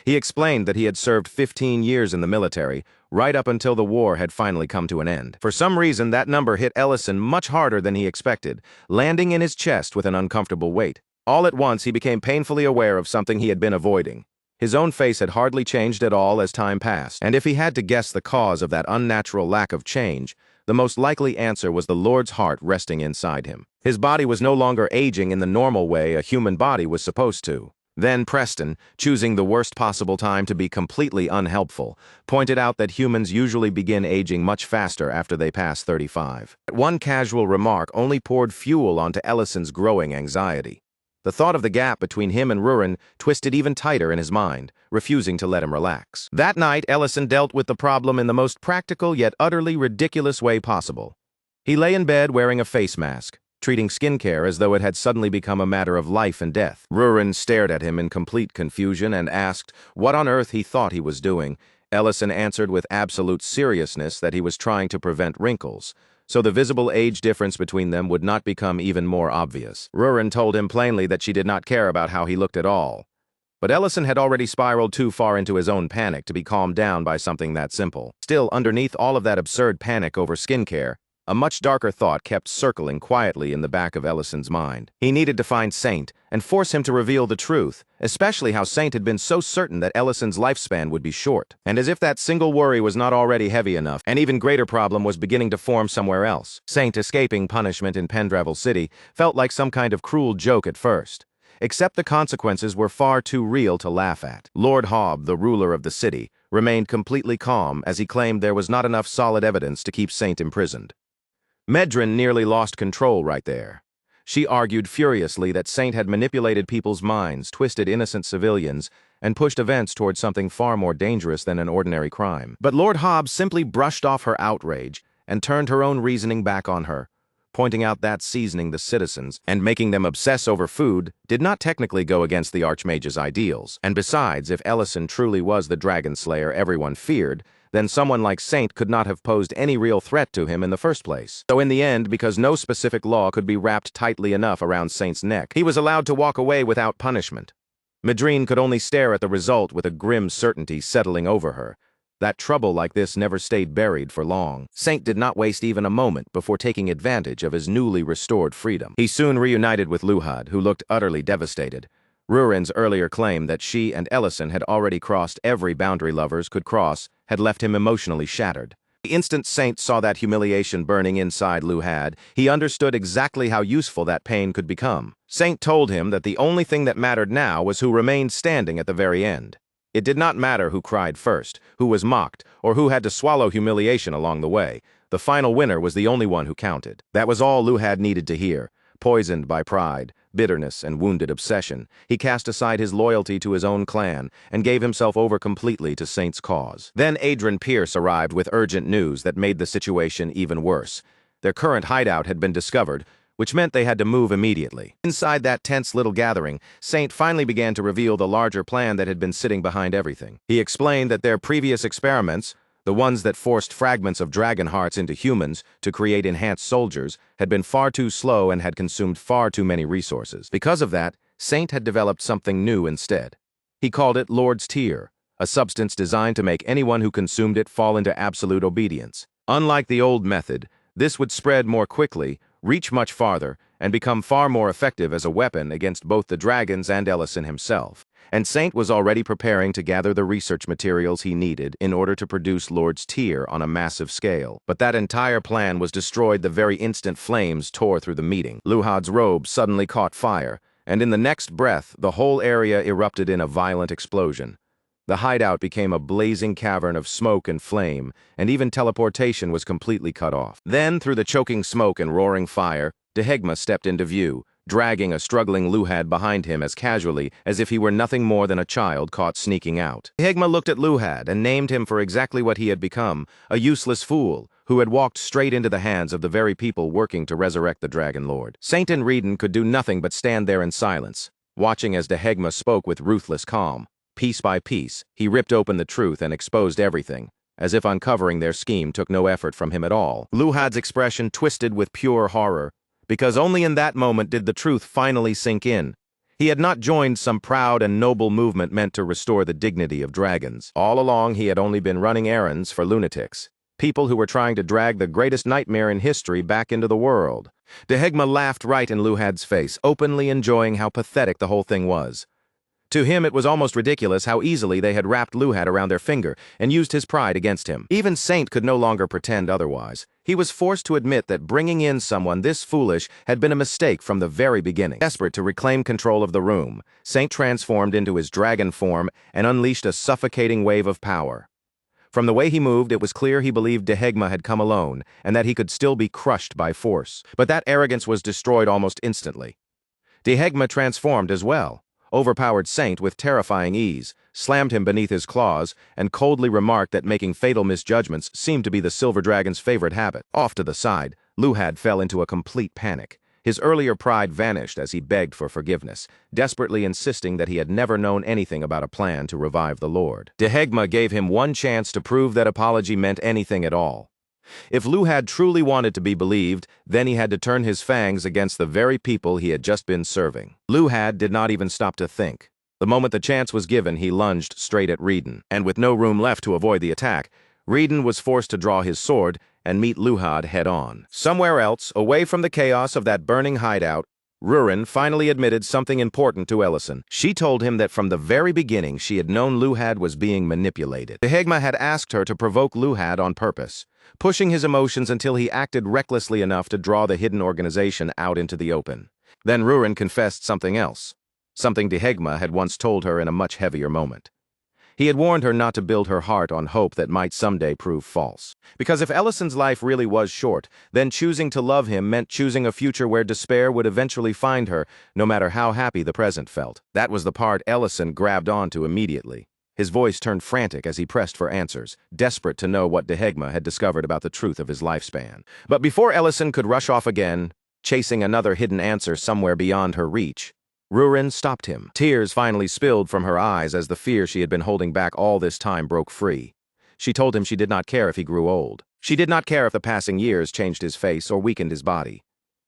[SPEAKER 1] He explained that he had served 15 years in the military, right up until the war had finally come to an end. For some reason, that number hit Ellison much harder than he expected, landing in his chest with an uncomfortable weight. All at once, he became painfully aware of something he had been avoiding. His own face had hardly changed at all as time passed, and if he had to guess the cause of that unnatural lack of change, the most likely answer was the Lord's heart resting inside him. His body was no longer aging in the normal way a human body was supposed to. Then Preston, choosing the worst possible time to be completely unhelpful, pointed out that humans usually begin aging much faster after they pass 35. One casual remark only poured fuel onto Ellison's growing anxiety. The thought of the gap between him and Rurin twisted even tighter in his mind, refusing to let him relax. That night, Ellison dealt with the problem in the most practical yet utterly ridiculous way possible. He lay in bed wearing a face mask, treating skincare as though it had suddenly become a matter of life and death. Rurin stared at him in complete confusion and asked what on earth he thought he was doing. Ellison answered with absolute seriousness that he was trying to prevent wrinkles, so the visible age difference between them would not become even more obvious. Rurin told him plainly that she did not care about how he looked at all. But Ellison had already spiraled too far into his own panic to be calmed down by something that simple. Still, underneath all of that absurd panic over skincare, a much darker thought kept circling quietly in the back of Ellison's mind. He needed to find Saint and force him to reveal the truth, especially how Saint had been so certain that Ellison's lifespan would be short. And as if that single worry was not already heavy enough, an even greater problem was beginning to form somewhere else. Saint escaping punishment in Pendravel City felt like some kind of cruel joke at first, except the consequences were far too real to laugh at. Lord Hobb, the ruler of the city, remained completely calm as he claimed there was not enough solid evidence to keep Saint imprisoned. Medrin nearly lost control right there. She argued furiously that Saint had manipulated people's minds, twisted innocent civilians, and pushed events toward something far more dangerous than an ordinary crime. But Lord Hobbs simply brushed off her outrage and turned her own reasoning back on her, pointing out that seasoning the citizens and making them obsess over food did not technically go against the Archmage's ideals. And besides, if Ellison truly was the dragon slayer everyone feared, then someone like Saint could not have posed any real threat to him in the first place. So in the end, because no specific law could be wrapped tightly enough around Saint's neck, he was allowed to walk away without punishment. Madrine could only stare at the result with a grim certainty settling over her. That trouble like this never stayed buried for long. Saint did not waste even a moment before taking advantage of his newly restored freedom. He soon reunited with Luhad, who looked utterly devastated. Rurin's earlier claim that she and Ellison had already crossed every boundary lovers could cross had left him emotionally shattered. The instant Saint saw that humiliation burning inside Luhad, he understood exactly how useful that pain could become. Saint told him that the only thing that mattered now was who remained standing at the very end. It did not matter who cried first, who was mocked, or who had to swallow humiliation along the way. The final winner was the only one who counted. That was all Luhad needed to hear. Poisoned by pride, bitterness, and wounded obsession, he cast aside his loyalty to his own clan and gave himself over completely to Saint's cause. Then Adrian Pierce arrived with urgent news that made the situation even worse. Their current hideout had been discovered, which meant they had to move immediately. Inside that tense little gathering, Saint finally began to reveal the larger plan that had been sitting behind everything. He explained that their previous experiments, the ones that forced fragments of dragon hearts into humans to create enhanced soldiers, had been far too slow and had consumed far too many resources. Because of that, Saint had developed something new instead. He called it Lord's Tear, a substance designed to make anyone who consumed it fall into absolute obedience. Unlike the old method, this would spread more quickly, reach much farther, and become far more effective as a weapon against both the dragons and Ellison himself. And Saint was already preparing to gather the research materials he needed in order to produce Lord's Tear on a massive scale. But that entire plan was destroyed the very instant flames tore through the meeting. Luhad's robe suddenly caught fire, and in the next breath, the whole area erupted in a violent explosion. The hideout became a blazing cavern of smoke and flame, and even teleportation was completely cut off. Then, through the choking smoke and roaring fire, Dehegma stepped into view, dragging a struggling Luhad behind him as casually as if he were nothing more than a child caught sneaking out. Dehegma looked at Luhad and named him for exactly what he had become, a useless fool who had walked straight into the hands of the very people working to resurrect the Dragon Lord. Saint and Reeden could do nothing but stand there in silence, watching as Dehegma spoke with ruthless calm. Piece by piece, he ripped open the truth and exposed everything, as if uncovering their scheme took no effort from him at all. Luhad's expression twisted with pure horror, because only in that moment did the truth finally sink in. He had not joined some proud and noble movement meant to restore the dignity of dragons. All along he had only been running errands for lunatics, people who were trying to drag the greatest nightmare in history back into the world. Dehegma laughed right in Luhad's face, openly enjoying how pathetic the whole thing was. To him it was almost ridiculous how easily they had wrapped Luhad around their finger and used his pride against him. Even Saint could no longer pretend otherwise. He was forced to admit that bringing in someone this foolish had been a mistake from the very beginning. Desperate to reclaim control of the room, Saint transformed into his dragon form and unleashed a suffocating wave of power. From the way he moved, it was clear he believed Dehegma had come alone and that he could still be crushed by force. But that arrogance was destroyed almost instantly. Dehegma transformed as well, overpowered Saint with terrifying ease, slammed him beneath his claws, and coldly remarked that making fatal misjudgments seemed to be the Silver Dragon's favorite habit. Off to the side, Luhad fell into a complete panic. His earlier pride vanished as he begged for forgiveness, desperately insisting that he had never known anything about a plan to revive the Lord. Dehegma gave him one chance to prove that apology meant anything at all. If Luhad truly wanted to be believed, then he had to turn his fangs against the very people he had just been serving. Luhad did not even stop to think. The moment the chance was given, he lunged straight at Reeden, and with no room left to avoid the attack, Reeden was forced to draw his sword and meet Luhad head-on. Somewhere else, away from the chaos of that burning hideout, Rurin finally admitted something important to Ellison. She told him that from the very beginning she had known Luhad was being manipulated. Dehegma had asked her to provoke Luhad on purpose, pushing his emotions until he acted recklessly enough to draw the hidden organization out into the open. Then Rurin confessed something else, something Dehegma had once told her in a much heavier moment. He had warned her not to build her heart on hope that might someday prove false. Because if Ellison's life really was short, then choosing to love him meant choosing a future where despair would eventually find her, no matter how happy the present felt. That was the part Ellison grabbed onto immediately. His voice turned frantic as he pressed for answers, desperate to know what Dehegma had discovered about the truth of his lifespan. But before Ellison could rush off again, chasing another hidden answer somewhere beyond her reach, Rurin stopped him. Tears finally spilled from her eyes as the fear she had been holding back all this time broke free. She told him she did not care if he grew old. She did not care if the passing years changed his face or weakened his body.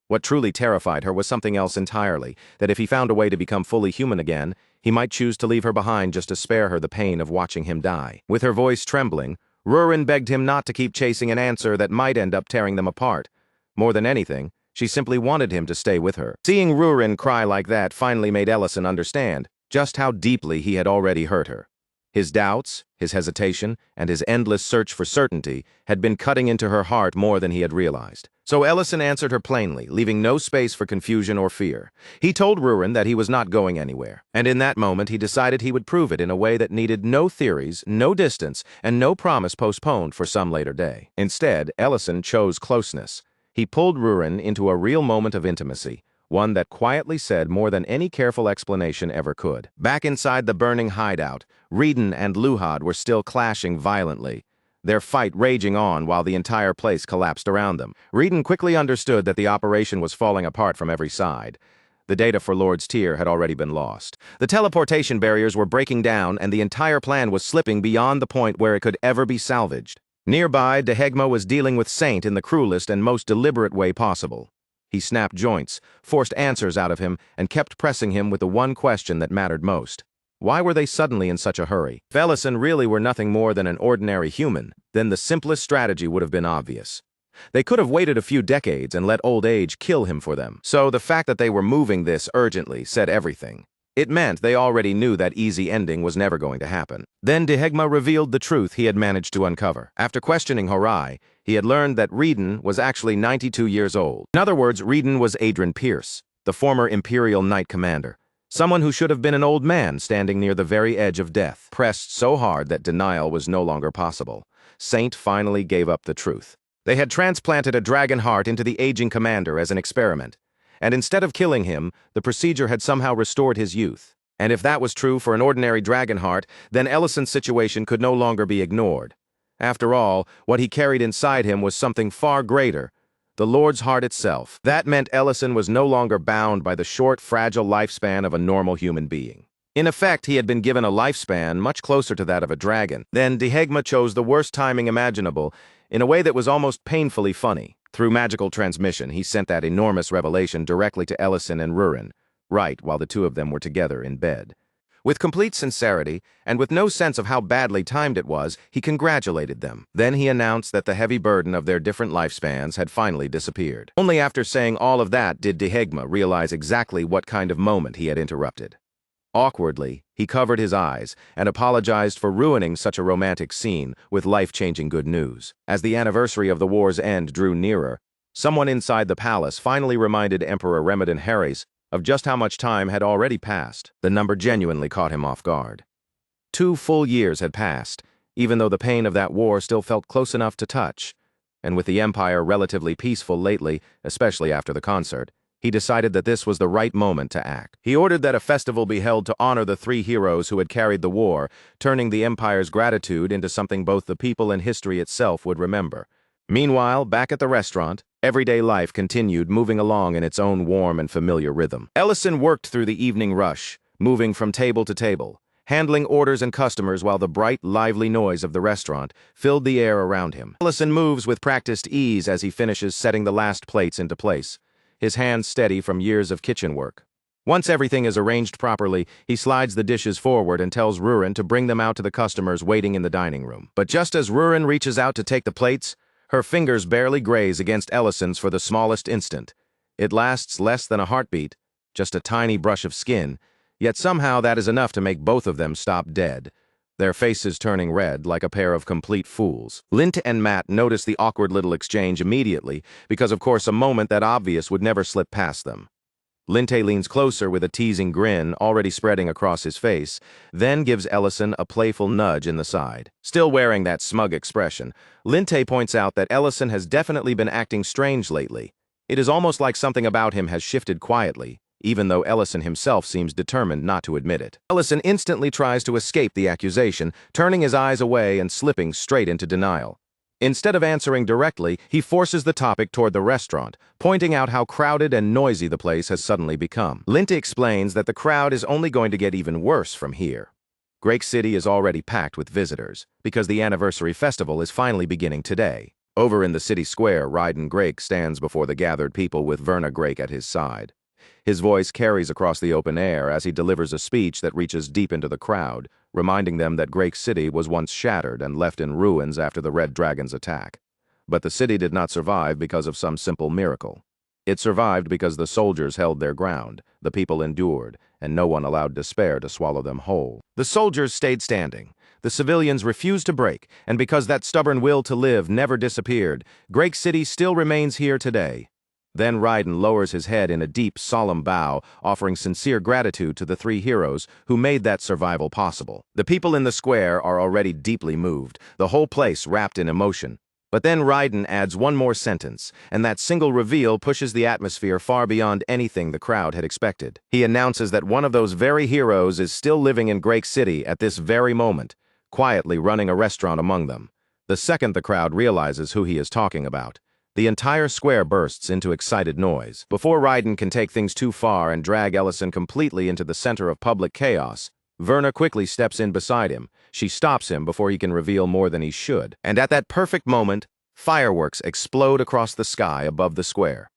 [SPEAKER 1] What truly terrified her was something else entirely, that if he found a way to become fully human again, he might choose to leave her behind just to spare her the pain of watching him die. With her voice trembling, Rurin begged him not to keep chasing an answer that might end up tearing them apart. More than anything, she simply wanted him to stay with her. Seeing Rurin cry like that finally made Ellison understand just how deeply he had already hurt her. His doubts, his hesitation, and his endless search for certainty had been cutting into her heart more than he had realized. So Ellison answered her plainly, leaving no space for confusion or fear. He told Rurin that he was not going anywhere, and in that moment he decided he would prove it in a way that needed no theories, no distance, and no promise postponed for some later day. Instead, Ellison chose closeness. He pulled Rurin into a real moment of intimacy, one that quietly said more than any careful explanation ever could. Back inside the burning hideout, Reden and Luhad were still clashing violently, their fight raging on while the entire place collapsed around them. Reden quickly understood that the operation was falling apart from every side. The data for Lord's Tier had already been lost. The teleportation barriers were breaking down, and the entire plan was slipping beyond the point where it could ever be salvaged. Nearby, Dehegma was dealing with Saint in the cruelest and most deliberate way possible. He snapped joints, forced answers out of him, and kept pressing him with the one question that mattered most. Why were they suddenly in such a hurry? If Ellison really were nothing more than an ordinary human, then the simplest strategy would have been obvious. They could have waited a few decades and let old age kill him for them. So the fact that they were moving this urgently said everything. It meant they already knew that easy ending was never going to happen. Then Dehegma revealed the truth he had managed to uncover. After questioning Horai, he had learned that Reden was actually 92 years old. In other words, Reden was Adrian Pierce, the former Imperial Knight Commander. Someone who should have been an old man standing near the very edge of death. Pressed so hard that denial was no longer possible, Saint finally gave up the truth. They had transplanted a dragon heart into the aging commander as an experiment. And instead of killing him, the procedure had somehow restored his youth. And if that was true for an ordinary dragon heart, then Ellison's situation could no longer be ignored. After all, what he carried inside him was something far greater, the Lord's heart itself. That meant Ellison was no longer bound by the short, fragile lifespan of a normal human being. In effect, he had been given a lifespan much closer to that of a dragon. Then Dehegma chose the worst timing imaginable, in a way that was almost painfully funny. Through magical transmission, he sent that enormous revelation directly to Ellison and Rurin, right while the two of them were together in bed. With complete sincerity, and with no sense of how badly timed it was, he congratulated them. Then he announced that the heavy burden of their different lifespans had finally disappeared. Only after saying all of that did Dehegma realize exactly what kind of moment he had interrupted. Awkwardly, he covered his eyes and apologized for ruining such a romantic scene with life-changing good news. As the anniversary of the war's end drew nearer, someone inside the palace finally reminded Emperor Ramadan Harris of just how much time had already passed. The number genuinely caught him off guard. 2 full years had passed, even though the pain of that war still felt close enough to touch. And with the Empire relatively peaceful lately, especially after the concert, he decided that this was the right moment to act. He ordered that a festival be held to honor the 3 heroes who had carried the war, turning the Empire's gratitude into something both the people and history itself would remember. Meanwhile, back at the restaurant, everyday life continued moving along in its own warm and familiar rhythm. Ellison worked through the evening rush, moving from table to table, handling orders and customers while the bright, lively noise of the restaurant filled the air around him. Ellison moves with practiced ease as he finishes setting the last plates into place, his hands steady from years of kitchen work. Once everything is arranged properly, he slides the dishes forward and tells Rurin to bring them out to the customers waiting in the dining room. But just as Rurin reaches out to take the plates, her fingers barely graze against Ellison's for the smallest instant. It lasts less than a heartbeat, just a tiny brush of skin, yet somehow that is enough to make both of them stop dead, their faces turning red like a pair of complete fools. Lint and Matt noticed the awkward little exchange immediately, because of course a moment that obvious would never slip past them. Linte leans closer with a teasing grin already spreading across his face, then gives Ellison a playful nudge in the side. Still wearing that smug expression, Linte points out that Ellison has definitely been acting strange lately. It is almost like something about him has shifted quietly, even though Ellison himself seems determined not to admit it. Ellison instantly tries to escape the accusation, turning his eyes away and slipping straight into denial. Instead of answering directly, he forces the topic toward the restaurant, pointing out how crowded and noisy the place has suddenly become. Linte explains that the crowd is only going to get even worse from here. Grake City is already packed with visitors, because the anniversary festival is finally beginning today. Over in the city square, Ryden Grake stands before the gathered people with Verna Grake at his side. His voice carries across the open air as he delivers a speech that reaches deep into the crowd, reminding them that Grake City was once shattered and left in ruins after the Red Dragon's attack. But the city did not survive because of some simple miracle. It survived because the soldiers held their ground, the people endured, and no one allowed despair to swallow them whole. The soldiers stayed standing, the civilians refuse to break, and because that stubborn will to live never disappeared, Great City still remains here today. Then Raiden lowers his head in a deep, solemn bow, offering sincere gratitude to the three heroes who made that survival possible. The people in the square are already deeply moved, the whole place wrapped in emotion. But then Raiden adds one more sentence, and that single reveal pushes the atmosphere far beyond anything the crowd had expected. He announces that one of those very heroes is still living in Great City at this very moment, quietly running a restaurant among them. The second the crowd realizes who he is talking about, the entire square bursts into excited noise. Before Raiden can take things too far and drag Ellison completely into the center of public chaos, Verna quickly steps in beside him. She stops him before he can reveal more than he should. And at that perfect moment, fireworks explode across the sky above the square.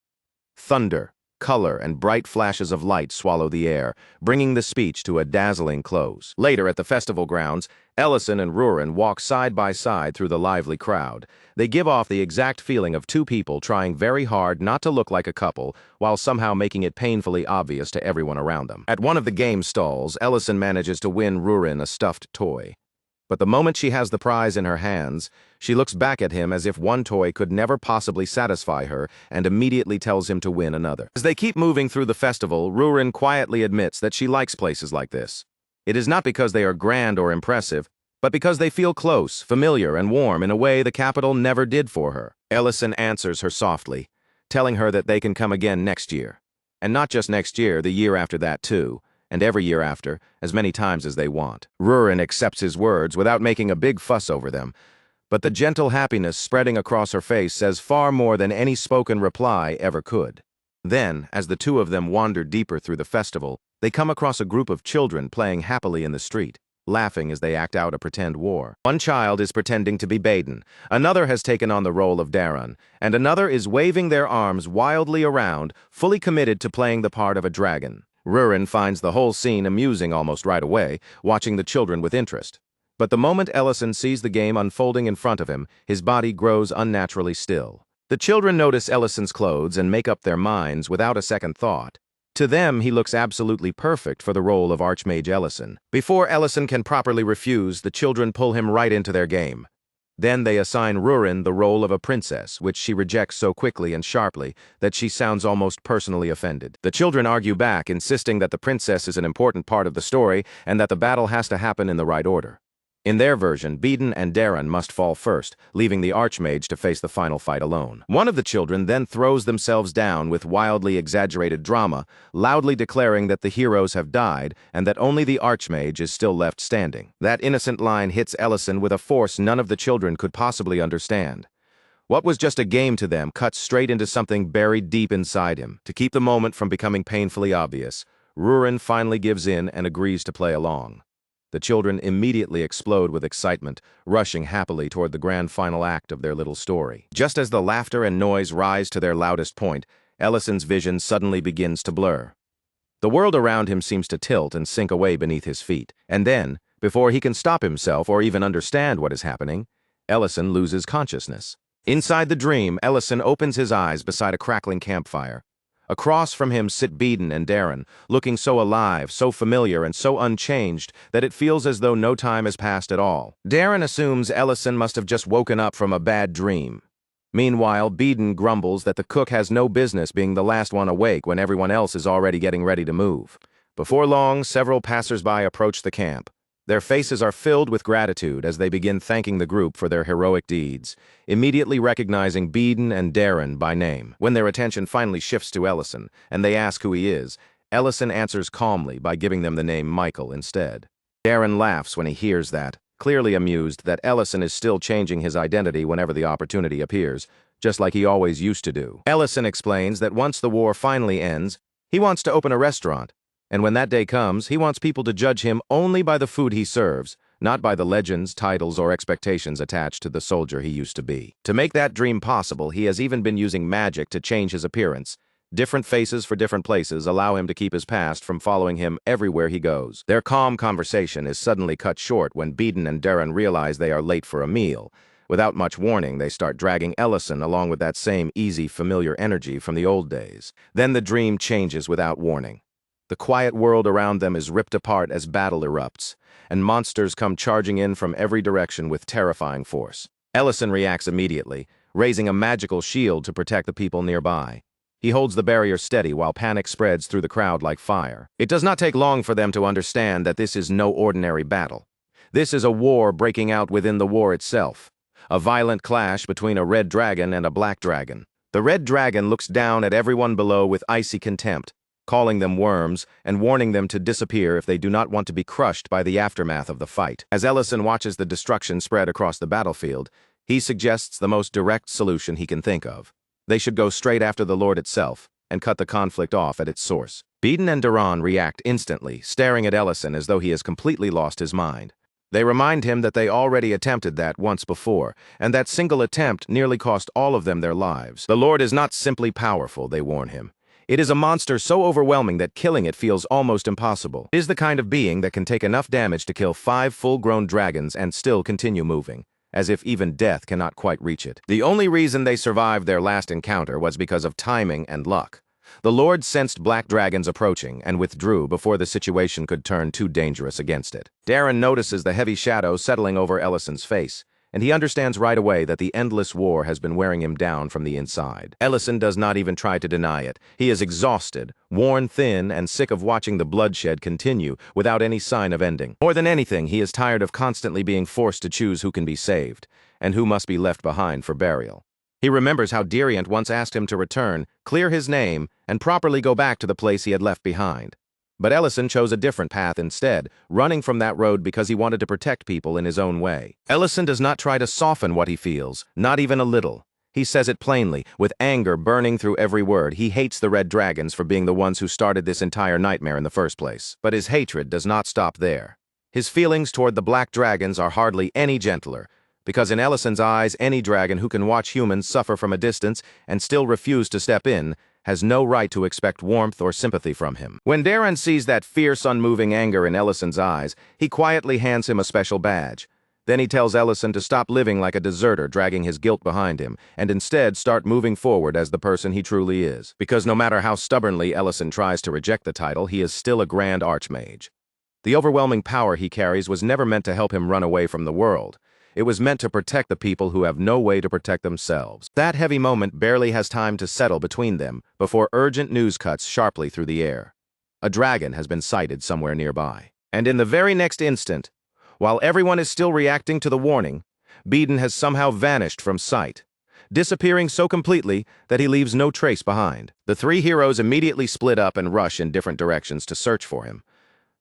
[SPEAKER 1] Thunder, color, and bright flashes of light swallow the air, bringing the speech to a dazzling close. Later at the festival grounds, Ellison and Rurin walk side by side through the lively crowd. They give off the exact feeling of two people trying very hard not to look like a couple, while somehow making it painfully obvious to everyone around them. At one of the game stalls, Ellison manages to win Rurin a stuffed toy. But the moment she has the prize in her hands, she looks back at him as if one toy could never possibly satisfy her and immediately tells him to win another. As they keep moving through the festival, Rurin quietly admits that she likes places like this. It is not because they are grand or impressive, but because they feel close, familiar, and warm in a way the capital never did for her. Ellison answers her softly, telling her that they can come again next year. And not just next year, the year after that too, and every year after, as many times as they want. Rurin accepts his words without making a big fuss over them, but the gentle happiness spreading across her face says far more than any spoken reply ever could. Then, as the two of them wander deeper through the festival, they come across a group of children playing happily in the street, laughing as they act out a pretend war. One child is pretending to be Baden, another has taken on the role of Darren, and another is waving their arms wildly around, fully committed to playing the part of a dragon. Rurin finds the whole scene amusing almost right away, watching the children with interest. But the moment Ellison sees the game unfolding in front of him, his body grows unnaturally still. The children notice Ellison's clothes and make up their minds without a second thought. To them, he looks absolutely perfect for the role of Archmage Ellison. Before Ellison can properly refuse, the children pull him right into their game. Then they assign Rurin the role of a princess, which she rejects so quickly and sharply that she sounds almost personally offended. The children argue back, insisting that the princess is an important part of the story and that the battle has to happen in the right order. In their version, Baden and Darren must fall first, leaving the Archmage to face the final fight alone. One of the children then throws themselves down with wildly exaggerated drama, loudly declaring that the heroes have died and that only the Archmage is still left standing. That innocent line hits Ellison with a force none of the children could possibly understand. What was just a game to them cuts straight into something buried deep inside him. To keep the moment from becoming painfully obvious, Rurin finally gives in and agrees to play along. The children immediately explode with excitement, rushing happily toward the grand final act of their little story. Just as the laughter and noise rise to their loudest point, Ellison's vision suddenly begins to blur. The world around him seems to tilt and sink away beneath his feet. And then, before he can stop himself or even understand what is happening, Ellison loses consciousness. Inside the dream, Ellison opens his eyes beside a crackling campfire. Across from him sit Baden and Darren, looking so alive, so familiar, and so unchanged that it feels as though no time has passed at all. Darren assumes Ellison must have just woken up from a bad dream. Meanwhile, Baden grumbles that the cook has no business being the last one awake when everyone else is already getting ready to move. Before long, several passers-by approach the camp. Their faces are filled with gratitude as they begin thanking the group for their heroic deeds, immediately recognizing Baden and Darren by name. When their attention finally shifts to Ellison, and they ask who he is, Ellison answers calmly by giving them the name Michael instead. Darren laughs when he hears that, clearly amused that Ellison is still changing his identity whenever the opportunity appears, just like he always used to do. Ellison explains that once the war finally ends, he wants to open a restaurant. And when that day comes, he wants people to judge him only by the food he serves, not by the legends, titles, or expectations attached to the soldier he used to be. To make that dream possible, he has even been using magic to change his appearance. Different faces for different places allow him to keep his past from following him everywhere he goes. Their calm conversation is suddenly cut short when Baden and Darren realize they are late for a meal. Without much warning, they start dragging Ellison along with that same easy, familiar energy from the old days. Then the dream changes without warning. The quiet world around them is ripped apart as battle erupts, and monsters come charging in from every direction with terrifying force. Ellison reacts immediately, raising a magical shield to protect the people nearby. He holds the barrier steady while panic spreads through the crowd like fire. It does not take long for them to understand that this is no ordinary battle. This is a war breaking out within the war itself. A violent clash between a red dragon and a black dragon. The red dragon looks down at everyone below with icy contempt, calling them worms and warning them to disappear if they do not want to be crushed by the aftermath of the fight. As Ellison watches the destruction spread across the battlefield, he suggests the most direct solution he can think of. They should go straight after the Lord itself and cut the conflict off at its source. Beeden and Duran react instantly, staring at Ellison as though he has completely lost his mind. They remind him that they already attempted that once before, and that single attempt nearly cost all of them their lives. The Lord is not simply powerful, they warn him. It is a monster so overwhelming that killing it feels almost impossible. It is the kind of being that can take enough damage to kill 5 full-grown dragons and still continue moving, as if even death cannot quite reach it. The only reason they survived their last encounter was because of timing and luck. The Lord sensed black dragons approaching and withdrew before the situation could turn too dangerous against it. Darren notices the heavy shadow settling over Ellison's face, and he understands right away that the endless war has been wearing him down from the inside. Ellison does not even try to deny it. He is exhausted, worn thin, and sick of watching the bloodshed continue without any sign of ending. More than anything, he is tired of constantly being forced to choose who can be saved and who must be left behind for burial. He remembers how Diriant once asked him to return, clear his name, and properly go back to the place he had left behind. But Ellison chose a different path instead, running from that road because he wanted to protect people in his own way. Ellison does not try to soften what he feels, not even a little. He says it plainly, with anger burning through every word. He hates the Red Dragons for being the ones who started this entire nightmare in the first place. But his hatred does not stop there. His feelings toward the Black Dragons are hardly any gentler, because in Ellison's eyes, any dragon who can watch humans suffer from a distance and still refuse to step in has no right to expect warmth or sympathy from him. When Darren sees that fierce, unmoving anger in Ellison's eyes, he quietly hands him a special badge. Then he tells Ellison to stop living like a deserter, dragging his guilt behind him, and instead start moving forward as the person he truly is. Because no matter how stubbornly Ellison tries to reject the title, he is still a grand Archmage. The overwhelming power he carries was never meant to help him run away from the world. It was meant to protect the people who have no way to protect themselves. That heavy moment barely has time to settle between them before urgent news cuts sharply through the air. A dragon has been sighted somewhere nearby. And in the very next instant, while everyone is still reacting to the warning, Beeden has somehow vanished from sight, disappearing so completely that he leaves no trace behind. The 3 heroes immediately split up and rush in different directions to search for him.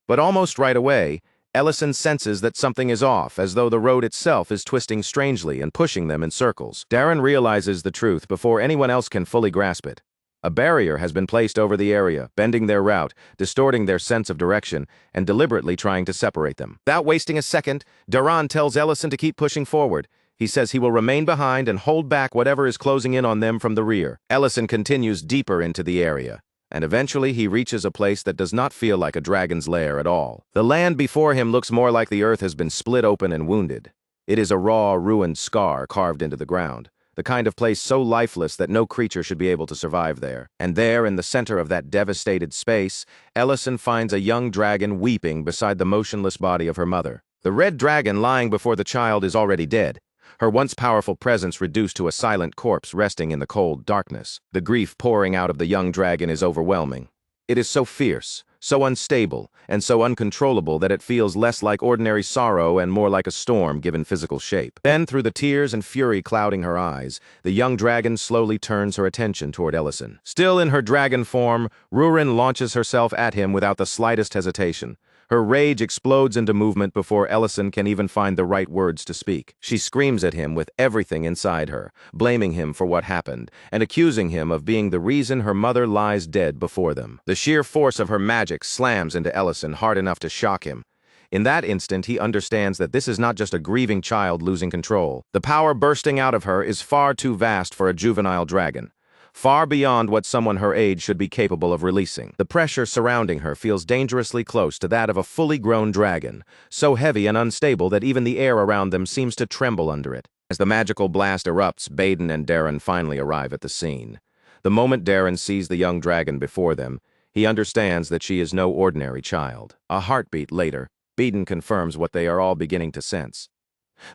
[SPEAKER 1] But almost right away, Ellison senses that something is off, as though the road itself is twisting strangely and pushing them in circles. Darren realizes the truth before anyone else can fully grasp it. A barrier has been placed over the area, bending their route, distorting their sense of direction, and deliberately trying to separate them. Without wasting a second, Duran tells Ellison to keep pushing forward. He says he will remain behind and hold back whatever is closing in on them from the rear. Ellison continues deeper into the area, and eventually he reaches a place that does not feel like a dragon's lair at all. The land before him looks more like the earth has been split open and wounded. It is a raw, ruined scar carved into the ground, the kind of place so lifeless that no creature should be able to survive there. And there, in the center of that devastated space, Ellison finds a young dragon weeping beside the motionless body of her mother. The red dragon lying before the child is already dead, her once powerful presence reduced to a silent corpse resting in the cold darkness. The grief pouring out of the young dragon is overwhelming. It is so fierce, so unstable, and so uncontrollable that it feels less like ordinary sorrow and more like a storm given physical shape. Then, through the tears and fury clouding her eyes, the young dragon slowly turns her attention toward Ellison. Still in her dragon form, Rurin launches herself at him without the slightest hesitation. Her rage explodes into movement before Ellison can even find the right words to speak. She screams at him with everything inside her, blaming him for what happened, and accusing him of being the reason her mother lies dead before them. The sheer force of her magic slams into Ellison hard enough to shock him. In that instant, he understands that this is not just a grieving child losing control. The power bursting out of her is far too vast for a juvenile dragon, far beyond what someone her age should be capable of releasing. The pressure surrounding her feels dangerously close to that of a fully grown dragon, so heavy and unstable that even the air around them seems to tremble under it. As the magical blast erupts, Beeden and Darren finally arrive at the scene. The moment Darren sees the young dragon before them, He understands that she is no ordinary child. A heartbeat later, Beeden confirms what they are all beginning to sense.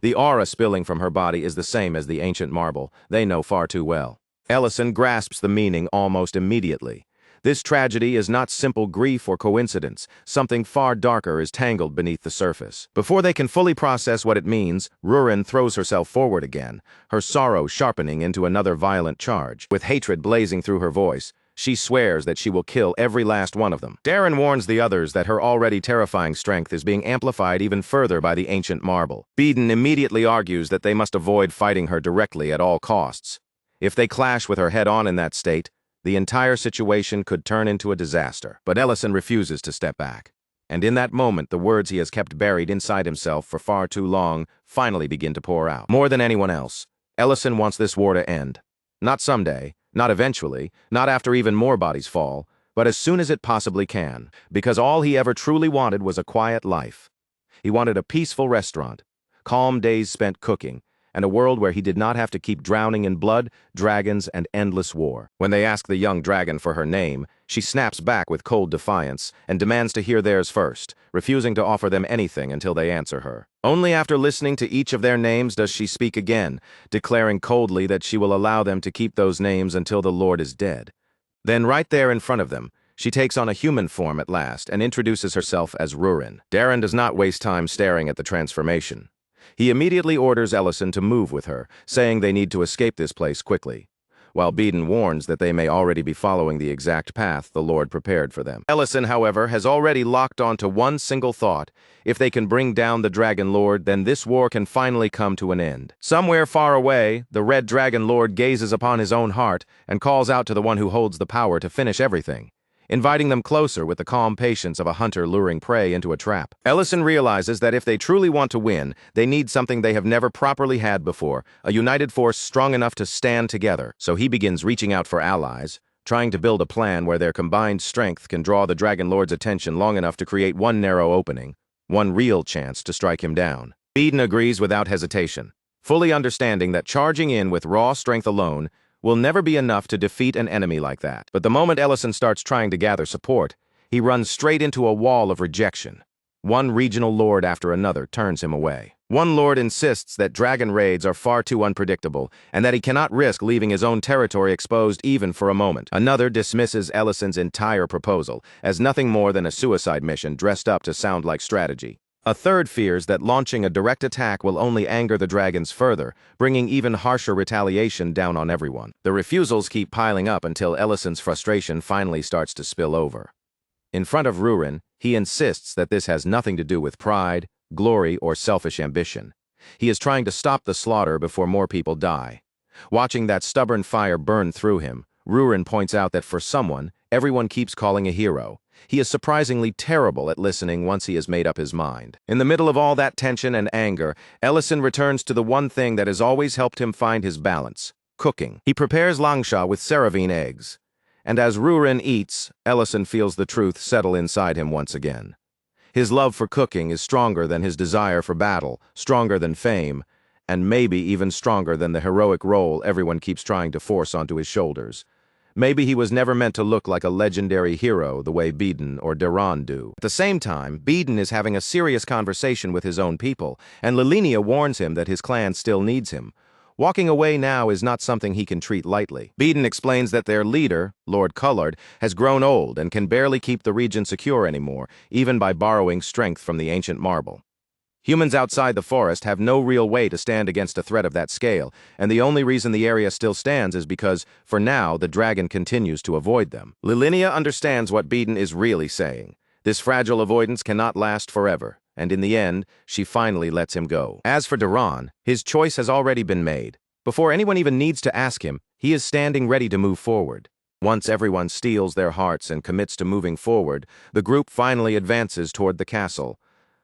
[SPEAKER 1] The aura spilling from her body is the same as the ancient marble. They know far too well. Ellison grasps the meaning almost immediately. This tragedy is not simple grief or coincidence. Something far darker is tangled beneath the surface. Before they can fully process what it means, Rurin throws herself forward again, her sorrow sharpening into another violent charge. With hatred blazing through her voice, she swears that she will kill every last one of them. Darren warns the others that her already terrifying strength is being amplified even further by the ancient marble. Beeden immediately argues that they must avoid fighting her directly at all costs. If they clash with her head-on in that state, the entire situation could turn into a disaster. But Ellison refuses to step back. And in that moment, the words he has kept buried inside himself for far too long finally begin to pour out. More than anyone else, Ellison wants this war to end. Not someday, not eventually, not after even more bodies fall, but as soon as it possibly can, because all he ever truly wanted was a quiet life. He wanted a peaceful restaurant, calm days spent cooking, and a world where he did not have to keep drowning in blood, dragons, and endless war. When they ask the young dragon for her name, she snaps back with cold defiance and demands to hear theirs first, refusing to offer them anything until they answer her. Only after listening to each of their names does she speak again, declaring coldly that she will allow them to keep those names until the Lord is dead. Then right there in front of them, she takes on a human form at last and introduces herself as Rurin. Darren does not waste time staring at the transformation. He immediately orders Ellison to move with her, saying they need to escape this place quickly, while Beeden warns that they may already be following the exact path the Lord prepared for them. Ellison, however, has already locked onto one single thought. If they can bring down the Dragon Lord, then this war can finally come to an end. Somewhere far away, the Red Dragon Lord gazes upon his own heart and calls out to the one who holds the power to finish everything, inviting them closer with the calm patience of a hunter luring prey into a trap. Ellison realizes that if they truly want to win, they need something they have never properly had before, a united force strong enough to stand together. So he begins reaching out for allies, trying to build a plan where their combined strength can draw the Dragon Lord's attention long enough to create one narrow opening, one real chance to strike him down. Beeden agrees without hesitation, fully understanding that charging in with raw strength alone will never be enough to defeat an enemy like that. But the moment Ellison starts trying to gather support, he runs straight into a wall of rejection. One regional lord after another turns him away. One lord insists that dragon raids are far too unpredictable and that he cannot risk leaving his own territory exposed even for a moment. Another dismisses Ellison's entire proposal as nothing more than a suicide mission dressed up to sound like strategy. A third fears that launching a direct attack will only anger the dragons further, bringing even harsher retaliation down on everyone. The refusals keep piling up until Ellison's frustration finally starts to spill over. In front of Rurin, he insists that this has nothing to do with pride, glory, or selfish ambition. He is trying to stop the slaughter before more people die. Watching that stubborn fire burn through him, Rurin points out that for someone, everyone keeps calling a hero. He is surprisingly terrible at listening once he has made up his mind. In the middle of all that tension and anger, Ellison returns to the one thing that has always helped him find his balance: cooking. He prepares langsha with Saravine eggs. And as Rurin eats, Ellison feels the truth settle inside him once again. His love for cooking is stronger than his desire for battle, stronger than fame, and maybe even stronger than the heroic role everyone keeps trying to force onto his shoulders. Maybe he was never meant to look like a legendary hero the way Beeden or Darren do. At the same time, Beeden is having a serious conversation with his own people, and Lilinia warns him that his clan still needs him. Walking away now is not something he can treat lightly. Beeden explains that their leader, Lord Cullard, has grown old and can barely keep the region secure anymore, even by borrowing strength from the ancient marble. Humans outside the forest have no real way to stand against a threat of that scale, and the only reason the area still stands is because, for now, the dragon continues to avoid them. Lilinia understands what Beeden is really saying. This fragile avoidance cannot last forever, and in the end, she finally lets him go. As for Darren, his choice has already been made. Before anyone even needs to ask him, he is standing ready to move forward. Once everyone steels their hearts and commits to moving forward, the group finally advances toward the castle.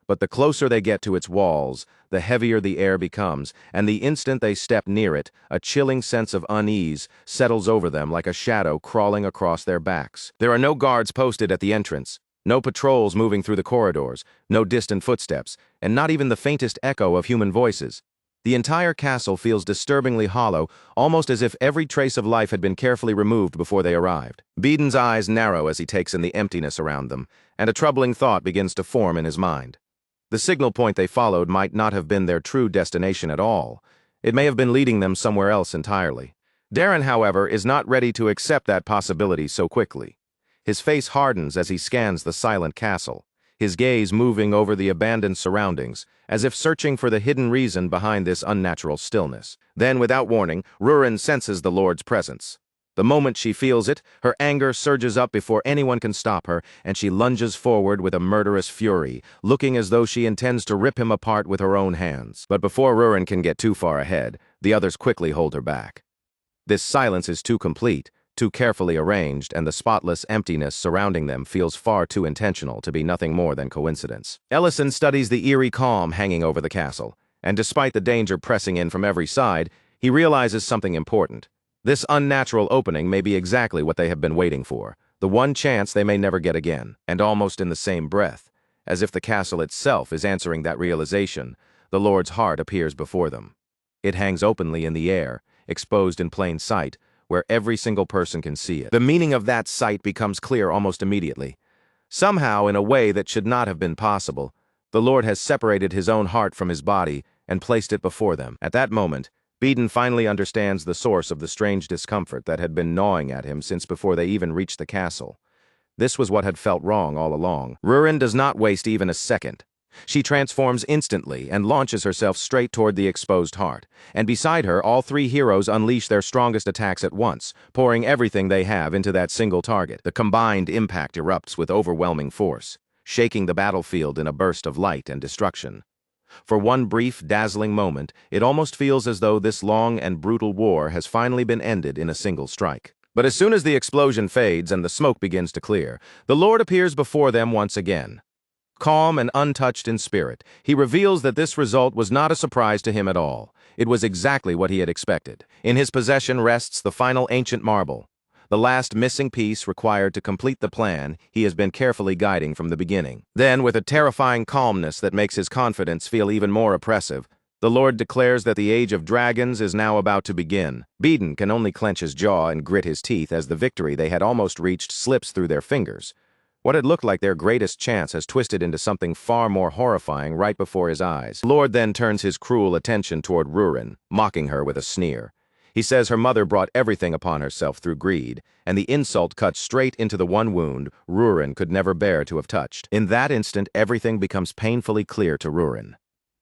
[SPEAKER 1] But the closer they get to its walls, the heavier the air becomes, and the instant they step near it, a chilling sense of unease settles over them like a shadow crawling across their backs. There are no guards posted at the entrance, no patrols moving through the corridors, no distant footsteps, and not even the faintest echo of human voices. The entire castle feels disturbingly hollow, almost as if every trace of life had been carefully removed before they arrived. Beden's eyes narrow as he takes in the emptiness around them, and a troubling thought begins to form in his mind. The signal point they followed might not have been their true destination at all. It may have been leading them somewhere else entirely. Darren, however, is not ready to accept that possibility so quickly. His face hardens as he scans the silent castle, his gaze moving over the abandoned surroundings, as if searching for the hidden reason behind this unnatural stillness. Then, without warning, Rurin senses the Lord's presence. The moment she feels it, her anger surges up before anyone can stop her, and she lunges forward with a murderous fury, looking as though she intends to rip him apart with her own hands. But before Rurin can get too far ahead, the others quickly hold her back. This silence is too complete, too carefully arranged, and the spotless emptiness surrounding them feels far too intentional to be nothing more than coincidence. Ellison studies the eerie calm hanging over the castle, and despite the danger pressing in from every side, he realizes something important. This unnatural opening may be exactly what they have been waiting for, the one chance they may never get again. And almost in the same breath, as if the castle itself is answering that realization, the Lord's heart appears before them. It hangs openly in the air, exposed in plain sight, where every single person can see it. The meaning of that sight becomes clear almost immediately. Somehow, in a way that should not have been possible, the Lord has separated his own heart from his body and placed it before them. At that moment, Beden finally understands the source of the strange discomfort that had been gnawing at him since before they even reached the castle. This was what had felt wrong all along. Rurin does not waste even a second. She transforms instantly and launches herself straight toward the exposed heart. And beside her, all three heroes unleash their strongest attacks at once, pouring everything they have into that single target. The combined impact erupts with overwhelming force, shaking the battlefield in a burst of light and destruction. For one brief, dazzling moment, it almost feels as though this long and brutal war has finally been ended in a single strike. But as soon as the explosion fades and the smoke begins to clear, the Lord appears before them once again. Calm and untouched in spirit, he reveals that this result was not a surprise to him at all. It was exactly what he had expected. In his possession rests the final ancient marble, the last missing piece required to complete the plan he has been carefully guiding from the beginning. Then, with a terrifying calmness that makes his confidence feel even more oppressive, the Lord declares that the Age of Dragons is now about to begin. Beden can only clench his jaw and grit his teeth as the victory they had almost reached slips through their fingers. What had looked like their greatest chance has twisted into something far more horrifying right before his eyes. The Lord then turns his cruel attention toward Rurin, mocking her with a sneer. He says her mother brought everything upon herself through greed, and the insult cuts straight into the one wound Rurin could never bear to have touched. In that instant, everything becomes painfully clear to Rurin.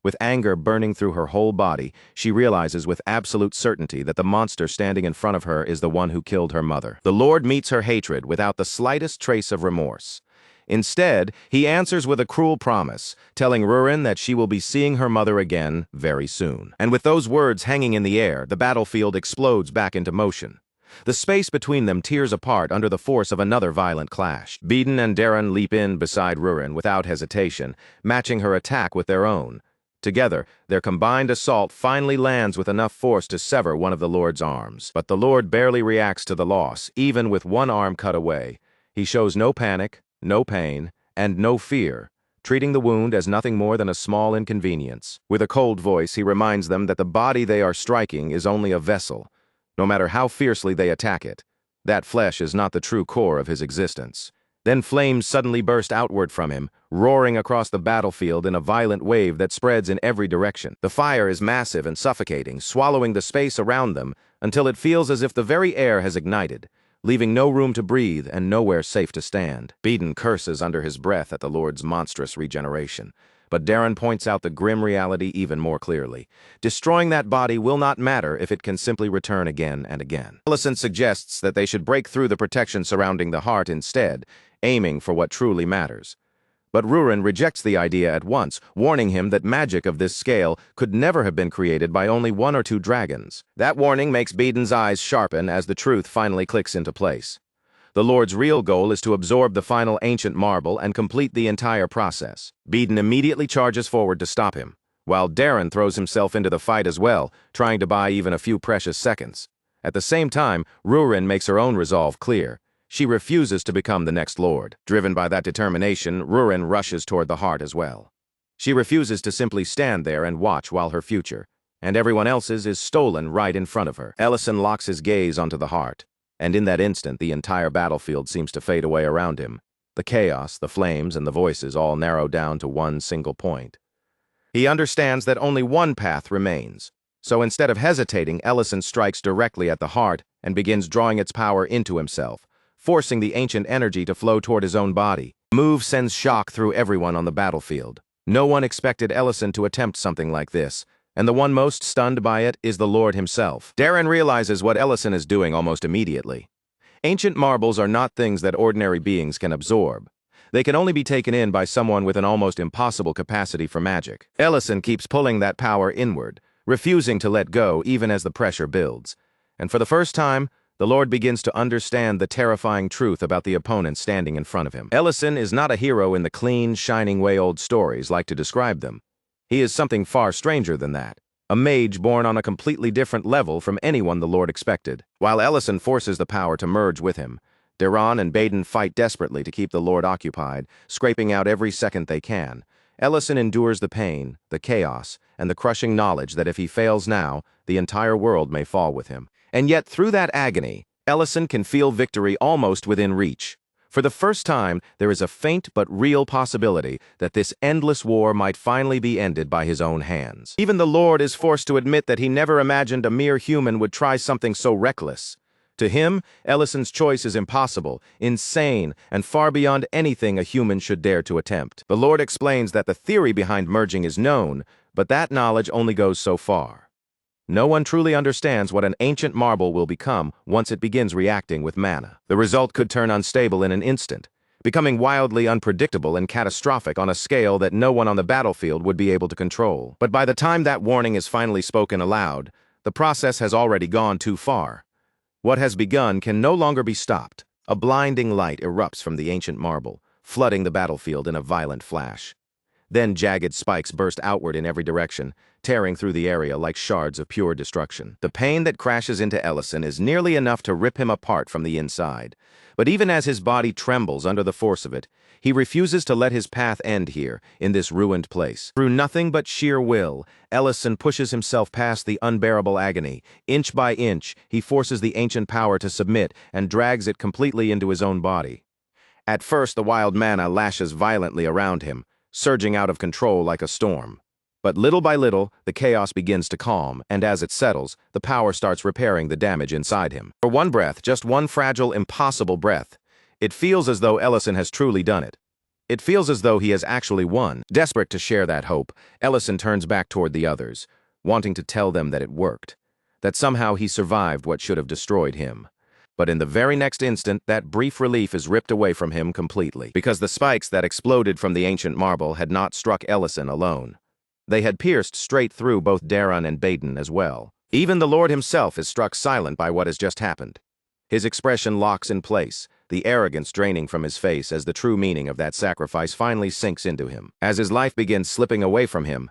[SPEAKER 1] With anger burning through her whole body, she realizes with absolute certainty that the monster standing in front of her is the one who killed her mother. The Lord meets her hatred without the slightest trace of remorse. Instead, he answers with a cruel promise, telling Rurin that she will be seeing her mother again very soon. And with those words hanging in the air, the battlefield explodes back into motion. The space between them tears apart under the force of another violent clash. Beden and Darren leap in beside Rurin without hesitation, matching her attack with their own. Together, their combined assault finally lands with enough force to sever one of the Lord's arms. But the Lord barely reacts to the loss, even with one arm cut away. He shows no panic, no pain, and no fear, treating the wound as nothing more than a small inconvenience. With a cold voice, he reminds them that the body they are striking is only a vessel. No matter how fiercely they attack it, that flesh is not the true core of his existence. Then flames suddenly burst outward from him, roaring across the battlefield in a violent wave that spreads in every direction. The fire is massive and suffocating, swallowing the space around them until it feels as if the very air has ignited, leaving no room to breathe and nowhere safe to stand. Beden curses under his breath at the Lord's monstrous regeneration, but Darren points out the grim reality even more clearly. Destroying that body will not matter if it can simply return again and again. Ellison suggests that they should break through the protection surrounding the heart instead, aiming for what truly matters. But Rurin rejects the idea at once, warning him that magic of this scale could never have been created by only one or two dragons. That warning makes Beden's eyes sharpen as the truth finally clicks into place. The Lord's real goal is to absorb the final ancient marble and complete the entire process. Beden immediately charges forward to stop him, while Darren throws himself into the fight as well, trying to buy even a few precious seconds. At the same time, Rurin makes her own resolve clear. She refuses to become the next Lord. Driven by that determination, Rurin rushes toward the heart as well. She refuses to simply stand there and watch while her future, and everyone else's is stolen right in front of her. Ellison locks his gaze onto the heart, and in that instant the entire battlefield seems to fade away around him. The chaos, the flames, and the voices all narrow down to one single point. He understands that only one path remains. So instead of hesitating, Ellison strikes directly at the heart and begins drawing its power into himself, forcing the ancient energy to flow toward his own body. The move sends shock through everyone on the battlefield. No one expected Ellison to attempt something like this, and the one most stunned by it is the Lord himself. Darren realizes what Ellison is doing almost immediately. Ancient marbles are not things that ordinary beings can absorb. They can only be taken in by someone with an almost impossible capacity for magic. Ellison keeps pulling that power inward, refusing to let go even as the pressure builds. And for the first time, the Lord begins to understand the terrifying truth about the opponent standing in front of him. Ellison is not a hero in the clean, shining way old stories like to describe them. He is something far stranger than that. A mage born on a completely different level from anyone the Lord expected. While Ellison forces the power to merge with him, Daron and Baden fight desperately to keep the Lord occupied, scraping out every second they can. Ellison endures the pain, the chaos, and the crushing knowledge that if he fails now, the entire world may fall with him. And yet, through that agony, Ellison can feel victory almost within reach. For the first time, there is a faint but real possibility that this endless war might finally be ended by his own hands. Even the Lord is forced to admit that he never imagined a mere human would try something so reckless. To him, Ellison's choice is impossible, insane, and far beyond anything a human should dare to attempt. The Lord explains that the theory behind merging is known, but that knowledge only goes so far. No one truly understands what an ancient marble will become once it begins reacting with mana. The result could turn unstable in an instant, becoming wildly unpredictable and catastrophic on a scale that no one on the battlefield would be able to control. But by the time that warning is finally spoken aloud, the process has already gone too far. What has begun can no longer be stopped. A blinding light erupts from the ancient marble, flooding the battlefield in a violent flash. Then jagged spikes burst outward in every direction, tearing through the area like shards of pure destruction. The pain that crashes into Ellison is nearly enough to rip him apart from the inside. But even as his body trembles under the force of it, he refuses to let his path end here, in this ruined place. Through nothing but sheer will, Ellison pushes himself past the unbearable agony. Inch by inch, he forces the ancient power to submit and drags it completely into his own body. At first, the wild mana lashes violently around him, surging out of control like a storm. But little by little, the chaos begins to calm, and as it settles, the power starts repairing the damage inside him. For one breath, just one fragile, impossible breath, it feels as though Ellison has truly done it. It feels as though he has actually won. Desperate to share that hope, Ellison turns back toward the others, wanting to tell them that it worked, that somehow he survived what should have destroyed him. But in the very next instant, that brief relief is ripped away from him completely, because the spikes that exploded from the ancient marble had not struck Ellison alone. They had pierced straight through both Daron and Baden as well. Even the Lord himself is struck silent by what has just happened. His expression locks in place, the arrogance draining from his face as the true meaning of that sacrifice finally sinks into him. As his life begins slipping away from him,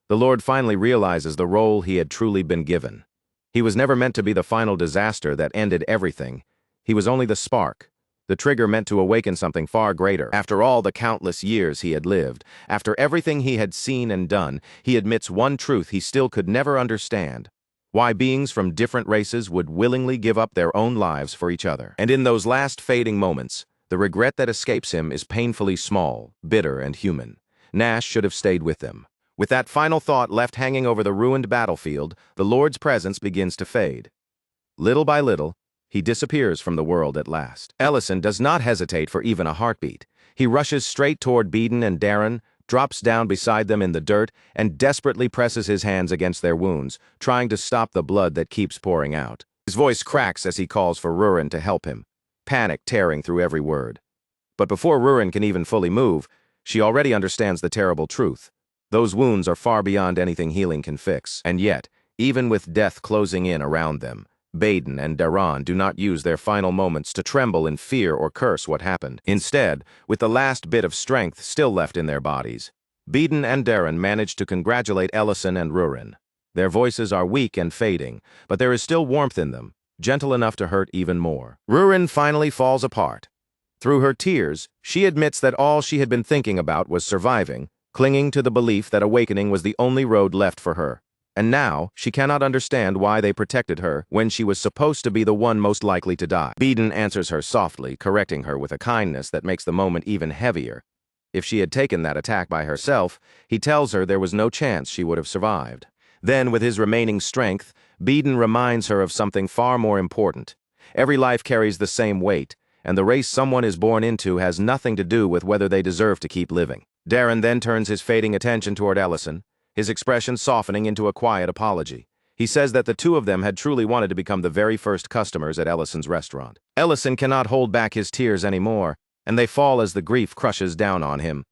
[SPEAKER 1] the Lord finally realizes the role he had truly been given. He was never meant to be the final disaster that ended everything. He was only the spark, the trigger meant to awaken something far greater. After all the countless years he had lived, after everything he had seen and done, he admits one truth he still could never understand: why beings from different races would willingly give up their own lives for each other. And in those last fading moments, the regret that escapes him is painfully small, bitter, and human. Nash should have stayed with them. With that final thought left hanging over the ruined battlefield, the Lord's presence begins to fade. Little by little, he disappears from the world at last. Ellison does not hesitate for even a heartbeat. He rushes straight toward Baden and Daron, drops down beside them in the dirt, and desperately presses his hands against their wounds, trying to stop the blood that keeps pouring out. His voice cracks as he calls for Rurin to help him, panic tearing through every word. But before Rurin can even fully move, she already understands the terrible truth. Those wounds are far beyond anything healing can fix. And yet, even with death closing in around them, Baden and Daron do not use their final moments to tremble in fear or curse what happened. Instead, with the last bit of strength still left in their bodies, Baden and Daron manage to congratulate Ellison and Rurin. Their voices are weak and fading, but there is still warmth in them, gentle enough to hurt even more. Rurin finally falls apart. Through her tears, she admits that all she had been thinking about was surviving, clinging to the belief that awakening was the only road left for her. And now, she cannot understand why they protected her when she was supposed to be the one most likely to die. Beeden answers her softly, correcting her with a kindness that makes the moment even heavier. If she had taken that attack by herself, he tells her there was no chance she would have survived. Then, with his remaining strength, Beeden reminds her of something far more important. Every life carries the same weight, and the race someone is born into has nothing to do with whether they deserve to keep living. Darren then turns his fading attention toward Ellison, his expression softening into a quiet apology. He says that the two of them had truly wanted to become the very first customers at Ellison's restaurant. Ellison cannot hold back his tears anymore, and they fall as the grief crushes down on him.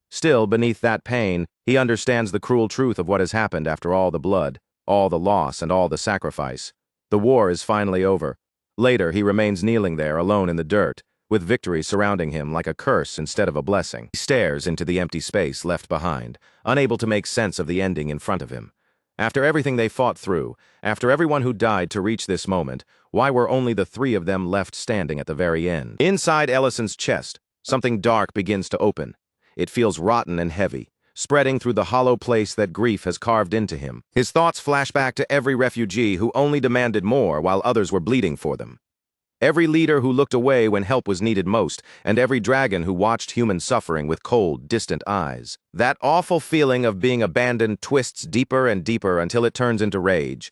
[SPEAKER 1] Still, beneath that pain, he understands the cruel truth of what has happened after all the blood, all the loss, and all the sacrifice. The war is finally over. Later, he remains kneeling there, alone in the dirt, with victory surrounding him like a curse instead of a blessing. He stares into the empty space left behind, unable to make sense of the ending in front of him. After everything they fought through, after everyone who died to reach this moment, why were only the three of them left standing at the very end? Inside Ellison's chest, something dark begins to open. It feels rotten and heavy, spreading through the hollow place that grief has carved into him. His thoughts flash back to every refugee who only demanded more while others were bleeding for them. Every leader who looked away when help was needed most, and every dragon who watched human suffering with cold, distant eyes. That awful feeling of being abandoned twists deeper and deeper until it turns into rage.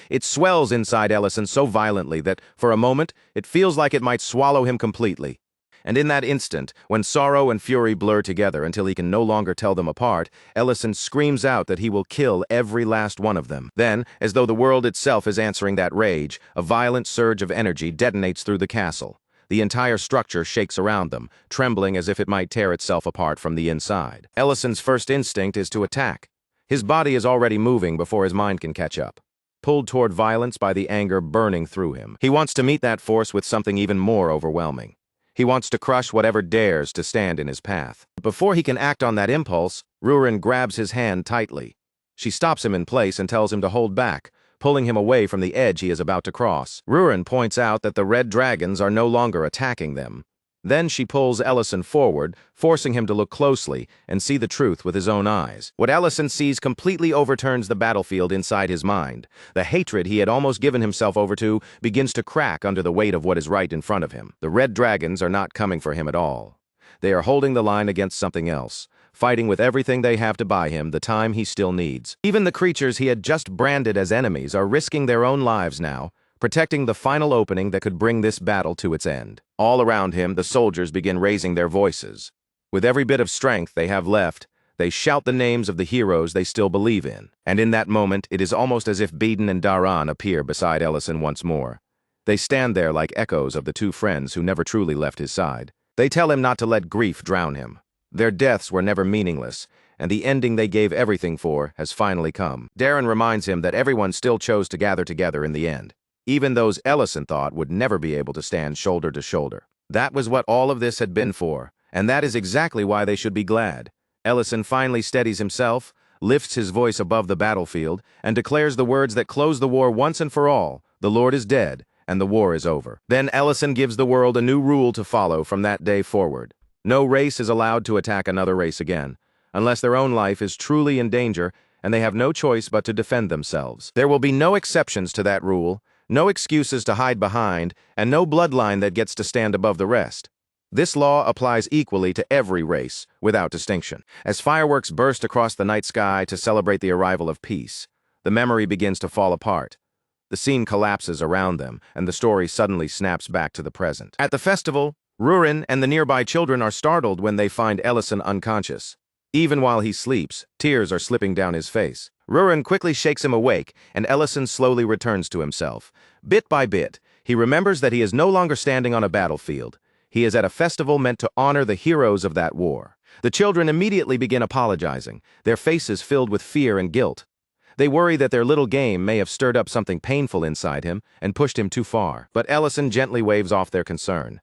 [SPEAKER 1] It swells inside Ellison so violently that, for a moment, it feels like it might swallow him completely. And in that instant, when sorrow and fury blur together until he can no longer tell them apart, Ellison screams out that he will kill every last one of them. Then, as though the world itself is answering that rage, a violent surge of energy detonates through the castle. The entire structure shakes around them, trembling as if it might tear itself apart from the inside. Ellison's first instinct is to attack. His body is already moving before his mind can catch up, pulled toward violence by the anger burning through him. He wants to meet that force with something even more overwhelming. He wants to crush whatever dares to stand in his path. Before he can act on that impulse, Rurin grabs his hand tightly. She stops him in place and tells him to hold back, pulling him away from the edge he is about to cross. Rurin points out that the red dragons are no longer attacking them. Then she pulls Ellison forward, forcing him to look closely and see the truth with his own eyes. What Ellison sees completely overturns the battlefield inside his mind. The hatred he had almost given himself over to begins to crack under the weight of what is right in front of him. The red dragons are not coming for him at all. They are holding the line against something else, fighting with everything they have to buy him the time he still needs. Even the creatures he had just branded as enemies are risking their own lives now, protecting the final opening that could bring this battle to its end. All around him, the soldiers begin raising their voices. With every bit of strength they have left, they shout the names of the heroes they still believe in. And in that moment, it is almost as if Beeden and Daran appear beside Ellison once more. They stand there like echoes of the two friends who never truly left his side. They tell him not to let grief drown him. Their deaths were never meaningless, and the ending they gave everything for has finally come. Darren reminds him that everyone still chose to gather together in the end. Even those Ellison thought would never be able to stand shoulder to shoulder. That was what all of this had been for, and that is exactly why they should be glad. Ellison finally steadies himself, lifts his voice above the battlefield, and declares the words that close the war once and for all: "The Lord is dead, and the war is over." Then Ellison gives the world a new rule to follow from that day forward. No race is allowed to attack another race again, unless their own life is truly in danger and they have no choice but to defend themselves. There will be no exceptions to that rule, no excuses to hide behind, and no bloodline that gets to stand above the rest. This law applies equally to every race, without distinction. As fireworks burst across the night sky to celebrate the arrival of peace, the memory begins to fall apart. The scene collapses around them, and the story suddenly snaps back to the present. At the festival, Rurin and the nearby children are startled when they find Ellison unconscious. Even while he sleeps, tears are slipping down his face. Rurin quickly shakes him awake, and Ellison slowly returns to himself. Bit by bit, he remembers that he is no longer standing on a battlefield. He is at a festival meant to honor the heroes of that war. The children immediately begin apologizing, their faces filled with fear and guilt. They worry that their little game may have stirred up something painful inside him and pushed him too far. But Ellison gently waves off their concern.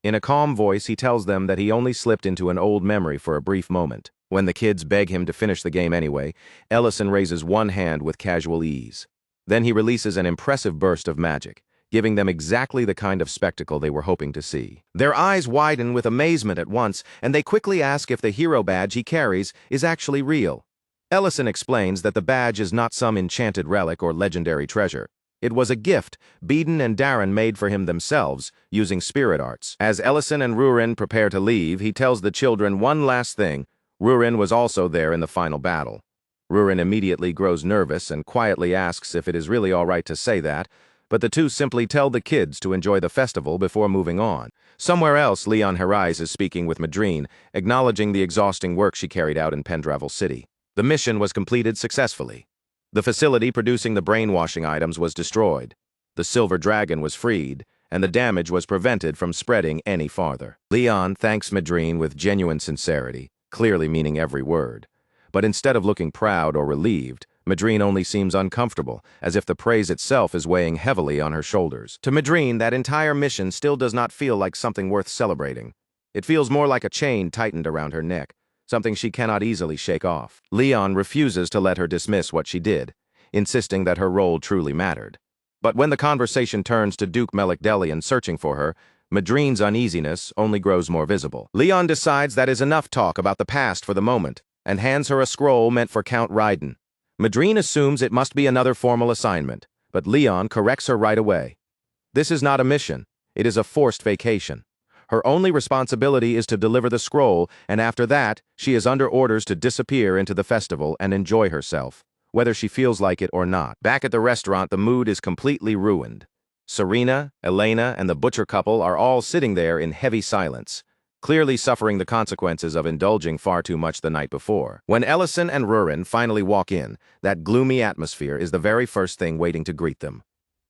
[SPEAKER 1] In a calm voice, he tells them that he only slipped into an old memory for a brief moment. When the kids beg him to finish the game anyway, Ellison raises one hand with casual ease. Then he releases an impressive burst of magic, giving them exactly the kind of spectacle they were hoping to see. Their eyes widen with amazement at once, and they quickly ask if the hero badge he carries is actually real. Ellison explains that the badge is not some enchanted relic or legendary treasure. It was a gift Beeden and Darren made for him themselves, using spirit arts. As Ellison and Rurin prepare to leave, he tells the children one last thing. Rurin was also there in the final battle. Rurin immediately grows nervous and quietly asks if it is really all right to say that, but the two simply tell the kids to enjoy the festival before moving on. Somewhere else, Leon Herais is speaking with Madrine, acknowledging the exhausting work she carried out in Pendravel City. The mission was completed successfully. The facility producing the brainwashing items was destroyed. The Silver Dragon was freed, and the damage was prevented from spreading any farther. Leon thanks Madrine with genuine sincerity, clearly meaning every word. But instead of looking proud or relieved, Madrine only seems uncomfortable, as if the praise itself is weighing heavily on her shoulders. To Madrine, that entire mission still does not feel like something worth celebrating. It feels more like a chain tightened around her neck, something she cannot easily shake off. Leon refuses to let her dismiss what she did, insisting that her role truly mattered. But when the conversation turns to Duke Melikdelian searching for her, Madrine's uneasiness only grows more visible. Leon decides that is enough talk about the past for the moment, and hands her a scroll meant for Count Ryden. Madrine assumes it must be another formal assignment, but Leon corrects her right away. This is not a mission, it is a forced vacation. Her only responsibility is to deliver the scroll, and after that, she is under orders to disappear into the festival and enjoy herself, whether she feels like it or not. Back at the restaurant, the mood is completely ruined. Serena, Elena, and the butcher couple are all sitting there in heavy silence, clearly suffering the consequences of indulging far too much the night before. When Ellison and Rurin finally walk in, that gloomy atmosphere is the very first thing waiting to greet them.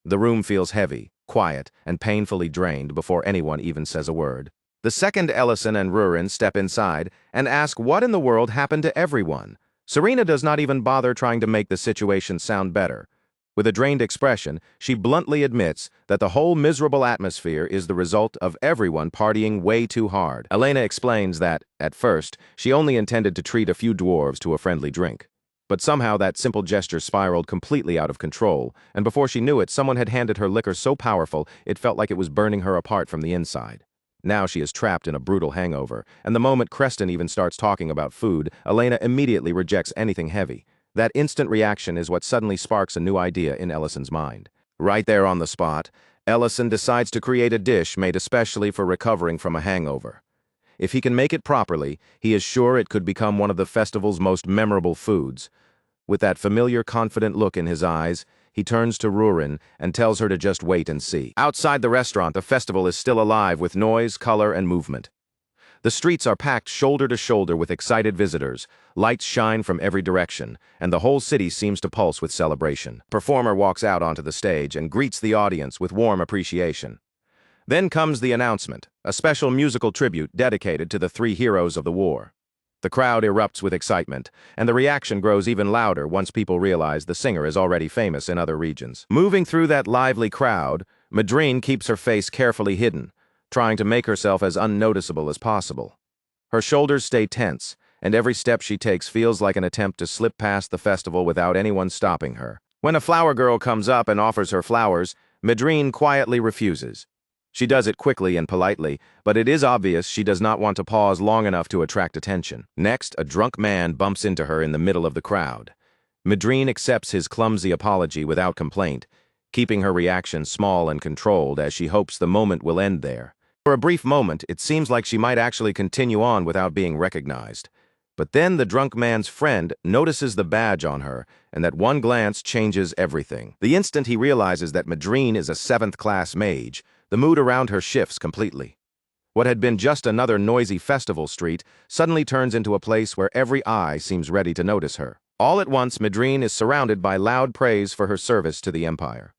[SPEAKER 1] The room feels heavy, quiet, and painfully drained before anyone even says a word. The second Ellison and Rurin step inside and ask what in the world happened to everyone. Serena does not even bother trying to make the situation sound better. With a drained expression, she bluntly admits that the whole miserable atmosphere is the result of everyone partying way too hard. Elena explains that, at first, she only intended to treat a few dwarves to a friendly drink. But somehow that simple gesture spiraled completely out of control, and before she knew it, someone had handed her liquor so powerful it felt like it was burning her apart from the inside. Now she is trapped in a brutal hangover, and the moment Creston even starts talking about food, Elena immediately rejects anything heavy. That instant reaction is what suddenly sparks a new idea in Ellison's mind. Right there on the spot, Ellison decides to create a dish made especially for recovering from a hangover. If he can make it properly, he is sure it could become one of the festival's most memorable foods. With that familiar, confident look in his eyes, he turns to Rurin and tells her to just wait and see. Outside the restaurant, the festival is still alive with noise, color, and movement. The streets are packed shoulder to shoulder with excited visitors, lights shine from every direction, and the whole city seems to pulse with celebration. A performer walks out onto the stage and greets the audience with warm appreciation. Then comes the announcement, a special musical tribute dedicated to the three heroes of the war. The crowd erupts with excitement, and the reaction grows even louder once people realize the singer is already famous in other regions. Moving through that lively crowd, Madrine keeps her face carefully hidden, trying to make herself as unnoticeable as possible. Her shoulders stay tense, and every step she takes feels like an attempt to slip past the festival without anyone stopping her. When a flower girl comes up and offers her flowers, Madrine quietly refuses. She does it quickly and politely, but it is obvious she does not want to pause long enough to attract attention. Next, a drunk man bumps into her in the middle of the crowd. Madrine accepts his clumsy apology without complaint, keeping her reaction small and controlled as she hopes the moment will end there. For a brief moment, it seems like she might actually continue on without being recognized. But then the drunk man's friend notices the badge on her, and that one glance changes everything. The instant he realizes that Madrine is a 7th-class mage, the mood around her shifts completely. What had been just another noisy festival street suddenly turns into a place where every eye seems ready to notice her. All at once, Madrine is surrounded by loud praise for her service to the Empire.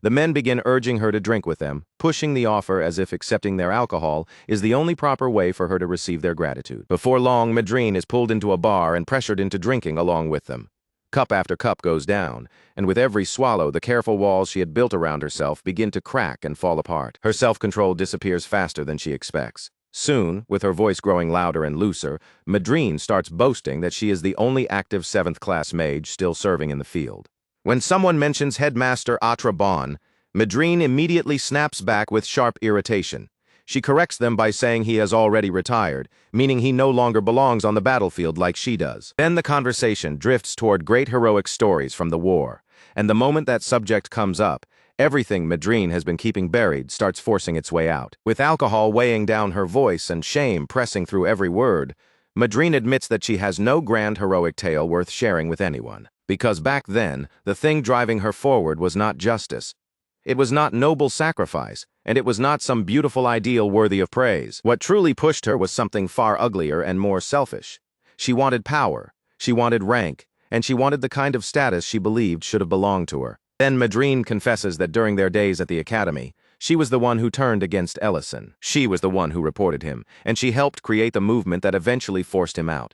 [SPEAKER 1] The men begin urging her to drink with them, pushing the offer as if accepting their alcohol is the only proper way for her to receive their gratitude. Before long, Madrine is pulled into a bar and pressured into drinking along with them. Cup after cup goes down, and with every swallow, the careful walls she had built around herself begin to crack and fall apart. Her self-control disappears faster than she expects. Soon, with her voice growing louder and looser, Madrine starts boasting that she is the only active 7th-class mage still serving in the field. When someone mentions Headmaster Atra Bon, Madrine immediately snaps back with sharp irritation. She corrects them by saying he has already retired, meaning he no longer belongs on the battlefield like she does. Then the conversation drifts toward great heroic stories from the war, and the moment that subject comes up, everything Madrine has been keeping buried starts forcing its way out. With alcohol weighing down her voice and shame pressing through every word, Madrine admits that she has no grand heroic tale worth sharing with anyone. Because back then, the thing driving her forward was not justice. It was not noble sacrifice, and it was not some beautiful ideal worthy of praise. What truly pushed her was something far uglier and more selfish. She wanted power, she wanted rank, and she wanted the kind of status she believed should have belonged to her. Then Madrine confesses that during their days at the academy, she was the one who turned against Ellison. She was the one who reported him, and she helped create the movement that eventually forced him out.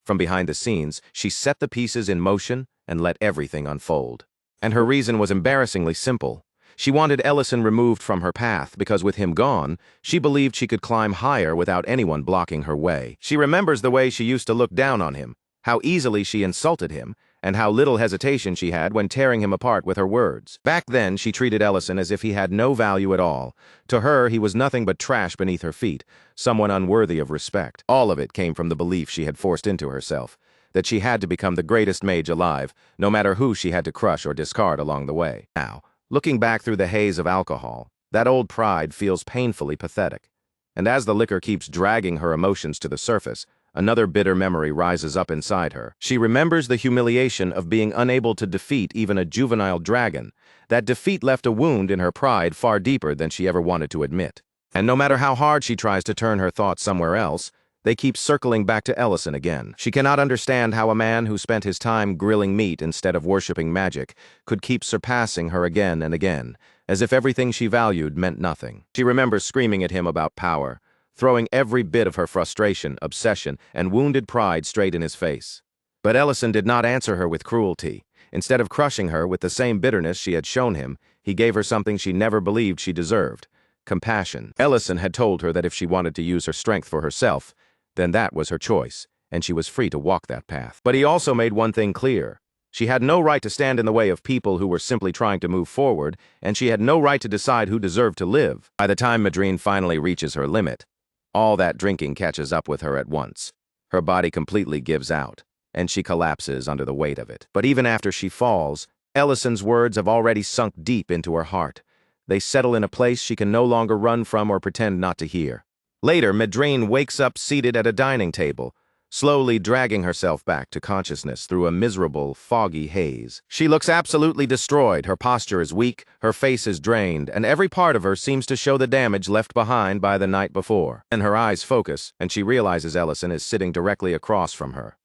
[SPEAKER 1] From behind the scenes, she set the pieces in motion and let everything unfold. And her reason was embarrassingly simple. She wanted Ellison removed from her path because with him gone, she believed she could climb higher without anyone blocking her way. She remembers the way she used to look down on him, how easily she insulted him, and how little hesitation she had when tearing him apart with her words. Back then, she treated Ellison as if he had no value at all. To her, he was nothing but trash beneath her feet, someone unworthy of respect. All of it came from the belief she had forced into herself, that she had to become the greatest mage alive, no matter who she had to crush or discard along the way. Now, looking back through the haze of alcohol, that old pride feels painfully pathetic. And as the liquor keeps dragging her emotions to the surface, another bitter memory rises up inside her. She remembers the humiliation of being unable to defeat even a juvenile dragon. That defeat left a wound in her pride far deeper than she ever wanted to admit. And no matter how hard she tries to turn her thoughts somewhere else, they keep circling back to Ellison again. She cannot understand how a man who spent his time grilling meat instead of worshipping magic could keep surpassing her again and again, as if everything she valued meant nothing. She remembers screaming at him about power, throwing every bit of her frustration, obsession, and wounded pride straight in his face. But Ellison did not answer her with cruelty. Instead of crushing her with the same bitterness she had shown him, he gave her something she never believed she deserved: compassion. Ellison had told her that if she wanted to use her strength for herself, then that was her choice, and she was free to walk that path. But he also made one thing clear. She had no right to stand in the way of people who were simply trying to move forward, and she had no right to decide who deserved to live. By the time Madrine finally reaches her limit, all that drinking catches up with her at once. Her body completely gives out, and she collapses under the weight of it. But even after she falls, Ellison's words have already sunk deep into her heart. They settle in a place she can no longer run from or pretend not to hear. Later, Madrine wakes up seated at a dining table, slowly dragging herself back to consciousness through a miserable, foggy haze. She looks absolutely destroyed. Her posture is weak, her face is drained, and every part of her seems to show the damage left behind by the night before. And her eyes focus, and she realizes Ellison is sitting directly across from her.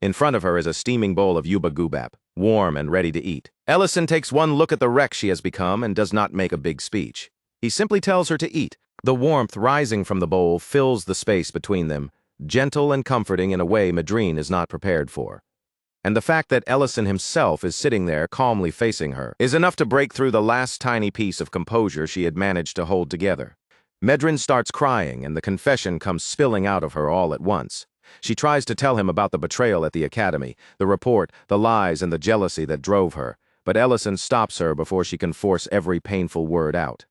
[SPEAKER 1] In front of her is a steaming bowl of yuba gubap, warm and ready to eat. Ellison takes one look at the wreck she has become and does not make a big speech. He simply tells her to eat. The warmth rising from the bowl fills the space between them, gentle and comforting in a way Madrine is not prepared for. And the fact that Ellison himself is sitting there calmly facing her is enough to break through the last tiny piece of composure she had managed to hold together. Madrine starts crying, and the confession comes spilling out of her all at once. She tries to tell him about the betrayal at the academy, the report, the lies, and the jealousy that drove her, but Ellison stops her before she can force every painful word out.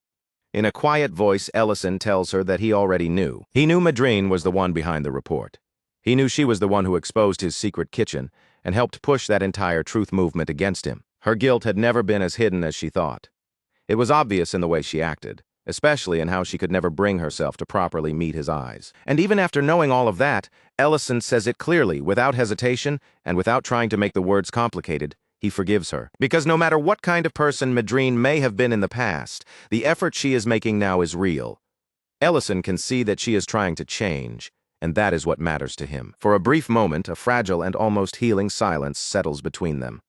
[SPEAKER 1] In a quiet voice, Ellison tells her that he already knew. He knew Madrine was the one behind the report. He knew she was the one who exposed his secret kitchen and helped push that entire truth movement against him. Her guilt had never been as hidden as she thought. It was obvious in the way she acted, especially in how she could never bring herself to properly meet his eyes. And even after knowing all of that, Ellison says it clearly, without hesitation, and without trying to make the words complicated. He forgives her. Because no matter what kind of person Madrine may have been in the past, the effort she is making now is real. Ellison can see that she is trying to change, and that is what matters to him. For a brief moment, a fragile and almost healing silence settles between them.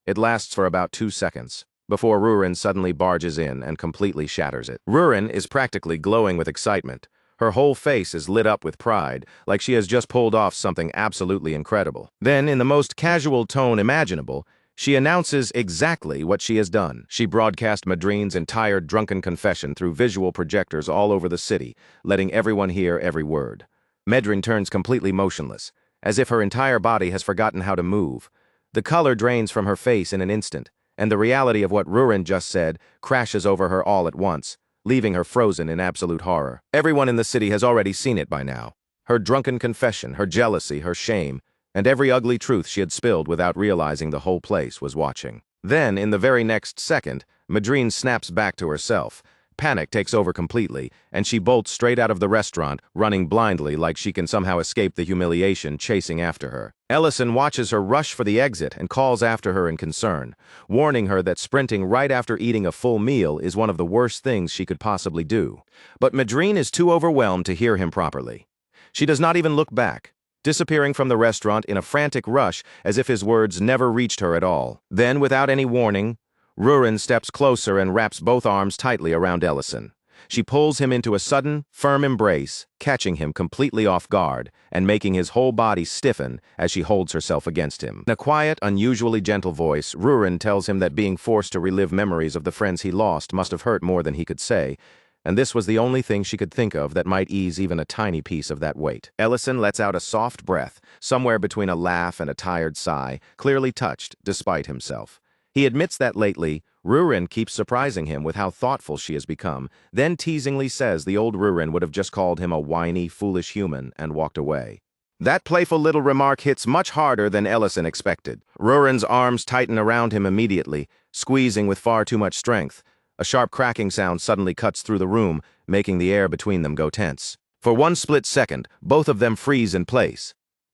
[SPEAKER 1] It lasts for about 2 seconds, before Rurin suddenly barges in and completely shatters it. Rurin is practically glowing with excitement. Her whole face is lit up with pride, like she has just pulled off something absolutely incredible. Then, in the most casual tone imaginable, she announces exactly what she has done. She broadcast Madrine's entire drunken confession through visual projectors all over the city, letting everyone hear every word. Madrine turns completely motionless, as if her entire body has forgotten how to move. The color drains from her face in an instant, and the reality of what Rurin just said crashes over her all at once. leaving her frozen in absolute horror. Everyone in the city has already seen it by now. Her drunken confession, her jealousy, her shame, and every ugly truth she had spilled without realizing the whole place was watching. Then, in the very next second, Madrine snaps back to herself. Panic takes over completely, and she bolts straight out of the restaurant, running blindly like she can somehow escape the humiliation chasing after her. Ellison watches her rush for the exit and calls after her in concern, warning her that sprinting right after eating a full meal is one of the worst things she could possibly do. But Madrine is too overwhelmed to hear him properly. She does not even look back, disappearing from the restaurant in a frantic rush as if his words never reached her at all. Then, without any warning, Rurin steps closer and wraps both arms tightly around Ellison. She pulls him into a sudden, firm embrace, catching him completely off guard and making his whole body stiffen as she holds herself against him. In a quiet, unusually gentle voice, Rurin tells him that being forced to relive memories of the friends he lost must have hurt more than he could say, and this was the only thing she could think of that might ease even a tiny piece of that weight. Ellison lets out a soft breath, somewhere between a laugh and a tired sigh, clearly touched despite himself. He admits that lately, Rurin keeps surprising him with how thoughtful she has become, then teasingly says the old Rurin would have just called him a whiny, foolish human and walked away. That playful little remark hits much harder than Ellison expected. Rurin's arms tighten around him immediately, squeezing with far too much strength. A sharp cracking sound suddenly cuts through the room, making the air between them go tense. For one split second, both of them freeze in place.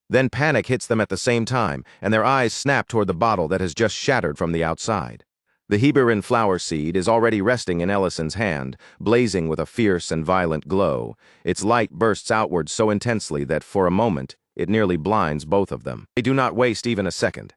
[SPEAKER 1] Then panic hits them at the same time, and their eyes snap toward the bottle that has just shattered from the outside. The Heberin flower seed is already resting in Ellison's hand, blazing with a fierce and violent glow. Its light bursts outward so intensely that, for a moment, it nearly blinds both of them. They do not waste even a second.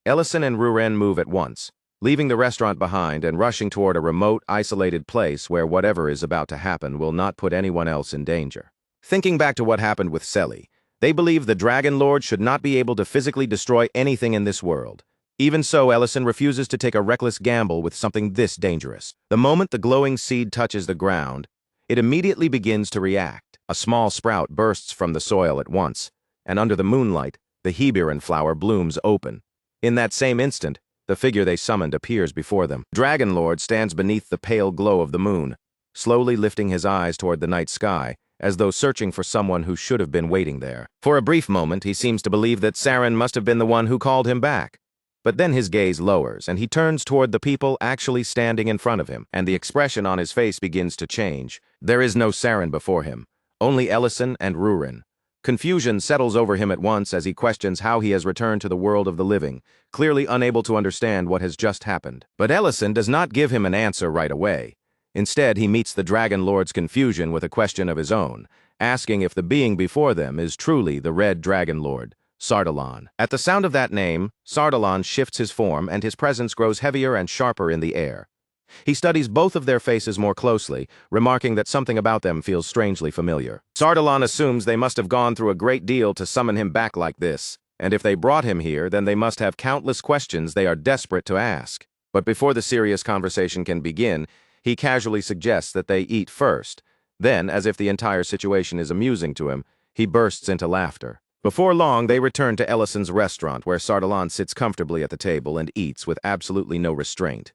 [SPEAKER 1] Ellison and Rurin move at once, leaving the restaurant behind and rushing toward a remote, isolated place where whatever is about to happen will not put anyone else in danger. Thinking back to what happened with Selly, they believe the Dragon Lord should not be able to physically destroy anything in this world. Even so, Ellison refuses to take a reckless gamble with something this dangerous. The moment the glowing seed touches the ground, it immediately begins to react. A small sprout bursts from the soil at once, and under the moonlight, the Heberin flower blooms open. In that same instant, the figure they summoned appears before them. Dragon Lord stands beneath the pale glow of the moon, slowly lifting his eyes toward the night sky, as though searching for someone who should have been waiting there. For a brief moment, he seems to believe that Saren must have been the one who called him back. But then his gaze lowers, and he turns toward the people actually standing in front of him, and the expression on his face begins to change. There is no Saren before him, only Ellison and Rurin. Confusion settles over him at once as he questions how he has returned to the world of the living, clearly unable to understand what has just happened. But Ellison does not give him an answer right away. Instead, he meets the Dragon Lord's confusion with a question of his own, asking if the being before them is truly the Red Dragon Lord, Sardalan. At the sound of that name, Sardalan shifts his form and his presence grows heavier and sharper in the air. He studies both of their faces more closely, remarking that something about them feels strangely familiar. Sardalan assumes they must have gone through a great deal to summon him back like this, and if they brought him here, then they must have countless questions they are desperate to ask. But before the serious conversation can begin, he casually suggests that they eat first. Then, as if the entire situation is amusing to him, he bursts into laughter. Before long, they return to Ellison's restaurant, where Sardalan sits comfortably at the table and eats with absolutely no restraint.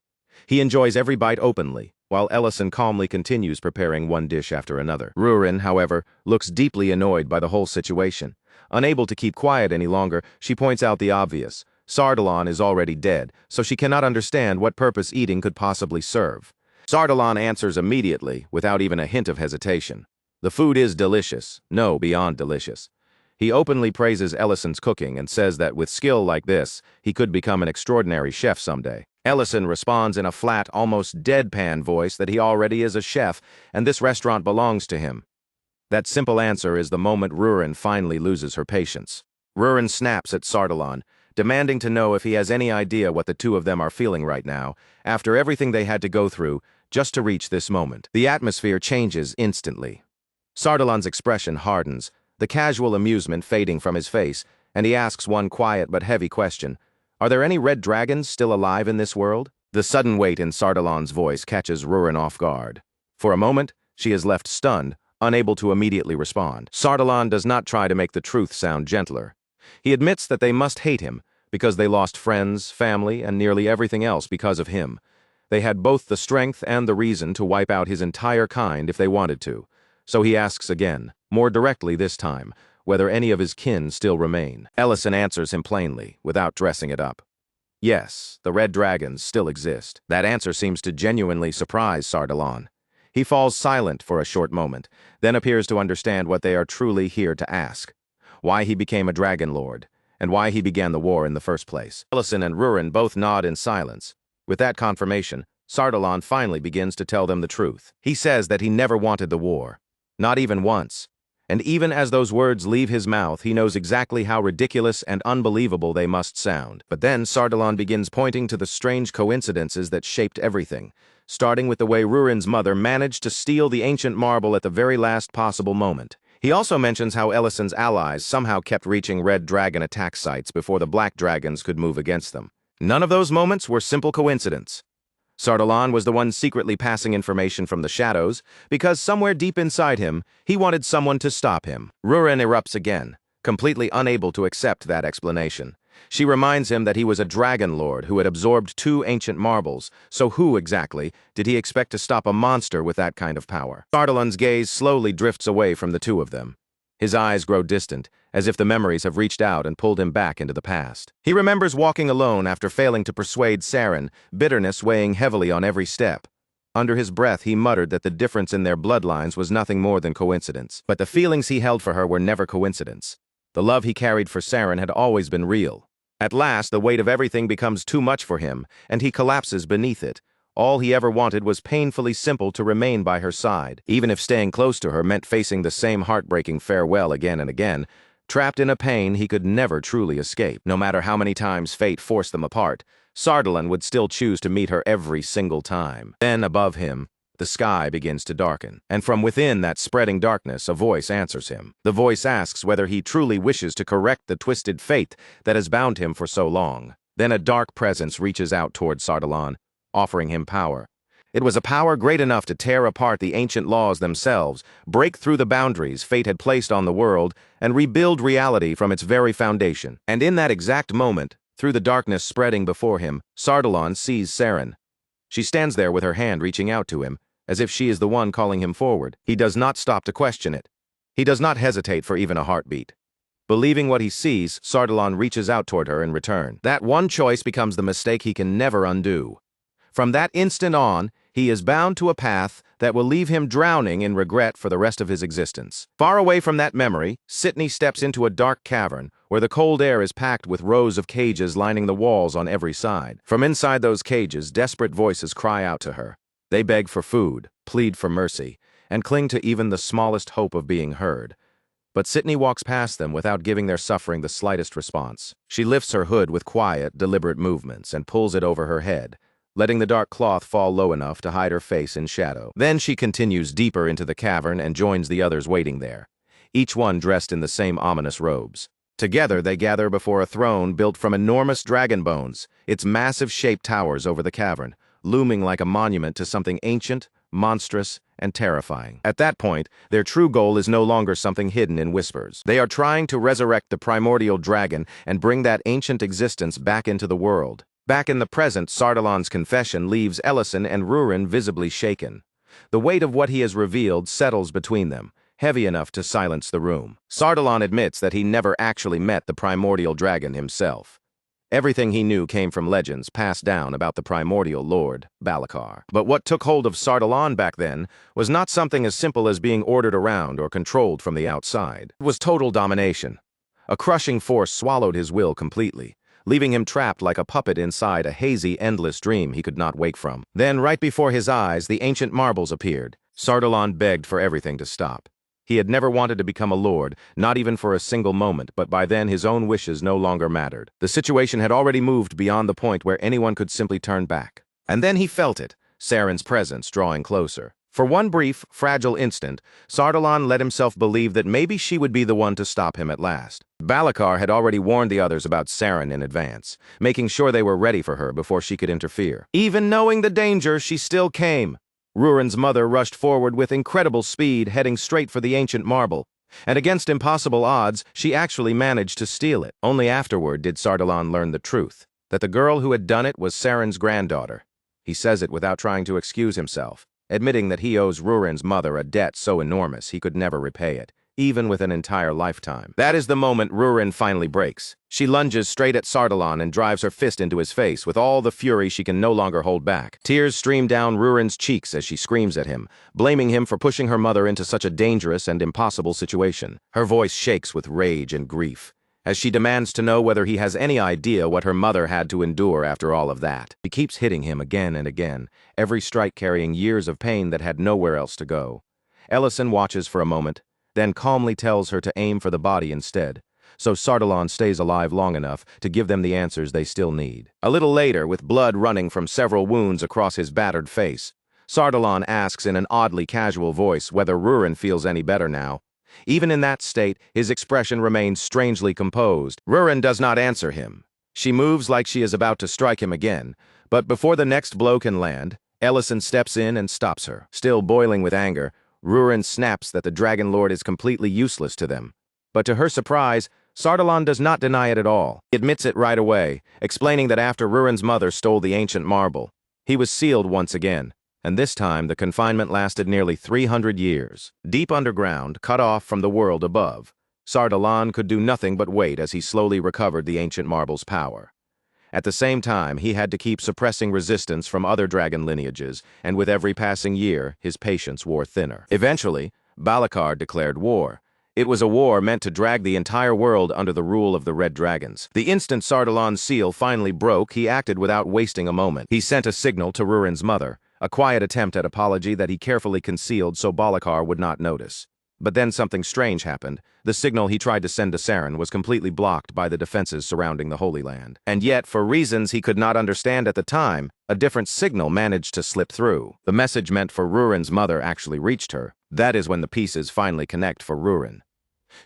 [SPEAKER 1] He enjoys every bite openly, while Ellison calmly continues preparing one dish after another. Rurin, however, looks deeply annoyed by the whole situation. Unable to keep quiet any longer, she points out the obvious. Sardalan is already dead, so she cannot understand what purpose eating could possibly serve. Sardalan answers immediately, without even a hint of hesitation. The food is delicious, no, beyond delicious. He openly praises Ellison's cooking and says that with skill like this, he could become an extraordinary chef someday. Ellison responds in a flat, almost deadpan voice that he already is a chef, and this restaurant belongs to him. That simple answer is the moment Rurin finally loses her patience. Rurin snaps at Sardalan, demanding to know if he has any idea what the two of them are feeling right now, after everything they had to go through, just to reach this moment. The atmosphere changes instantly. Sardalan's expression hardens, the casual amusement fading from his face, and he asks one quiet but heavy question. Are there any red dragons still alive in this world? The sudden weight in Sardalan's voice catches Rurin off guard. For a moment, she is left stunned, unable to immediately respond. Sardalan does not try to make the truth sound gentler. He admits that they must hate him, because they lost friends, family, and nearly everything else because of him. They had both the strength and the reason to wipe out his entire kind if they wanted to. So he asks again, more directly this time, whether any of his kin still remain. Ellison answers him plainly, without dressing it up. Yes, the red dragons still exist. That answer seems to genuinely surprise Sardalan. He falls silent for a short moment, then appears to understand what they are truly here to ask. Why he became a dragon lord, and why he began the war in the first place. Ellison and Rurin both nod in silence. With that confirmation, Sardalan finally begins to tell them the truth. He says that he never wanted the war. Not even once. And even as those words leave his mouth, he knows exactly how ridiculous and unbelievable they must sound. But then Sardalan begins pointing to the strange coincidences that shaped everything, starting with the way Rurin's mother managed to steal the ancient marble at the very last possible moment. He also mentions how Ellison's allies somehow kept reaching red dragon attack sites before the black dragons could move against them. None of those moments were simple coincidence. Sardalan was the one secretly passing information from the shadows, because somewhere deep inside him, he wanted someone to stop him. Rurin erupts again, completely unable to accept that explanation. She reminds him that he was a dragon lord who had absorbed 2 ancient marbles, so who, exactly, did he expect to stop a monster with that kind of power? Sardalan's gaze slowly drifts away from the two of them. His eyes grow distant, as if the memories have reached out and pulled him back into the past. He remembers walking alone after failing to persuade Saren, bitterness weighing heavily on every step. Under his breath, he muttered that the difference in their bloodlines was nothing more than coincidence. But the feelings he held for her were never coincidence. The love he carried for Saren had always been real. At last, the weight of everything becomes too much for him, and he collapses beneath it. All he ever wanted was painfully simple to remain by her side, even if staying close to her meant facing the same heartbreaking farewell again and again. Trapped in a pain he could never truly escape. No matter how many times fate forced them apart, Sardalan would still choose to meet her every single time. Then, above him, the sky begins to darken, and from within that spreading darkness, a voice answers him. The voice asks whether he truly wishes to correct the twisted fate that has bound him for so long. Then a dark presence reaches out toward Sardalan, offering him power. It was a power great enough to tear apart the ancient laws themselves, break through the boundaries fate had placed on the world, and rebuild reality from its very foundation. And in that exact moment, through the darkness spreading before him, Sardalan sees Saren. She stands there with her hand reaching out to him, as if she is the one calling him forward. He does not stop to question it. He does not hesitate for even a heartbeat. Believing what he sees, Sardalan reaches out toward her in return. That one choice becomes the mistake he can never undo. From that instant on, he is bound to a path that will leave him drowning in regret for the rest of his existence. Far away from that memory, Sitney steps into a dark cavern where the cold air is packed with rows of cages lining the walls on every side. From inside those cages, desperate voices cry out to her. They beg for food, plead for mercy, and cling to even the smallest hope of being heard. But Sitney walks past them without giving their suffering the slightest response. She lifts her hood with quiet, deliberate movements and pulls it over her head, letting the dark cloth fall low enough to hide her face in shadow. Then she continues deeper into the cavern and joins the others waiting there, each one dressed in the same ominous robes. Together they gather before a throne built from enormous dragon bones, its massive shape towers over the cavern, looming like a monument to something ancient, monstrous, and terrifying. At that point, their true goal is no longer something hidden in whispers. They are trying to resurrect the primordial dragon and bring that ancient existence back into the world. Back in the present, Sardalan's confession leaves Ellison and Rurin visibly shaken. The weight of what he has revealed settles between them, heavy enough to silence the room. Sardalan admits that he never actually met the primordial dragon himself. Everything he knew came from legends passed down about the primordial lord, Balakar. But what took hold of Sardalan back then was not something as simple as being ordered around or controlled from the outside. It was total domination. A crushing force swallowed his will completely, leaving him trapped like a puppet inside a hazy, endless dream he could not wake from. Then, right before his eyes, the ancient marbles appeared. Sardalan begged for everything to stop. He had never wanted to become a lord, not even for a single moment, but by then his own wishes no longer mattered. The situation had already moved beyond the point where anyone could simply turn back. And then he felt it, Saren's presence drawing closer. For one brief, fragile instant, Sardalan let himself believe that maybe she would be the one to stop him at last. Balakar had already warned the others about Saren in advance, making sure they were ready for her before she could interfere. Even knowing the danger, she still came. Rurin's mother rushed forward with incredible speed, heading straight for the ancient marble. And against impossible odds, she actually managed to steal it. Only afterward did Sardalan learn the truth, that the girl who had done it was Saren's granddaughter. He says it without trying to excuse himself, admitting that he owes Rurin's mother a debt so enormous he could never repay it, even with an entire lifetime. That is the moment Rurin finally breaks. She lunges straight at Sardalan and drives her fist into his face with all the fury she can no longer hold back. Tears stream down Rurin's cheeks as she screams at him, blaming him for pushing her mother into such a dangerous and impossible situation. Her voice shakes with rage and grief, as she demands to know whether he has any idea what her mother had to endure after all of that. She keeps hitting him again and again, every strike carrying years of pain that had nowhere else to go. Ellison watches for a moment, then calmly tells her to aim for the body instead, so Sardalan stays alive long enough to give them the answers they still need. A little later, with blood running from several wounds across his battered face, Sardalan asks in an oddly casual voice whether Rurin feels any better now. Even in that state, his expression remains strangely composed. Rurin does not answer him. She moves like she is about to strike him again, but before the next blow can land, Ellison steps in and stops her. Still boiling with anger, Rurin snaps that the Dragon Lord is completely useless to them. But to her surprise, Sardalan does not deny it at all. He admits it right away, explaining that after Rurin's mother stole the ancient marble, he was sealed once again, and this time the confinement lasted nearly 300 years. Deep underground, cut off from the world above, Sardalan could do nothing but wait as he slowly recovered the ancient marble's power. At the same time, he had to keep suppressing resistance from other dragon lineages, and with every passing year, his patience wore thinner. Eventually, Balakar declared war. It was a war meant to drag the entire world under the rule of the Red Dragons. The instant Sardalan's seal finally broke, he acted without wasting a moment. He sent a signal to Rurin's mother, a quiet attempt at apology that he carefully concealed so Balakar would not notice. But then something strange happened. The signal he tried to send to Saren was completely blocked by the defenses surrounding the Holy Land. And yet, for reasons he could not understand at the time, a different signal managed to slip through. The message meant for Rurin's mother actually reached her. That is when the pieces finally connect for Rurin.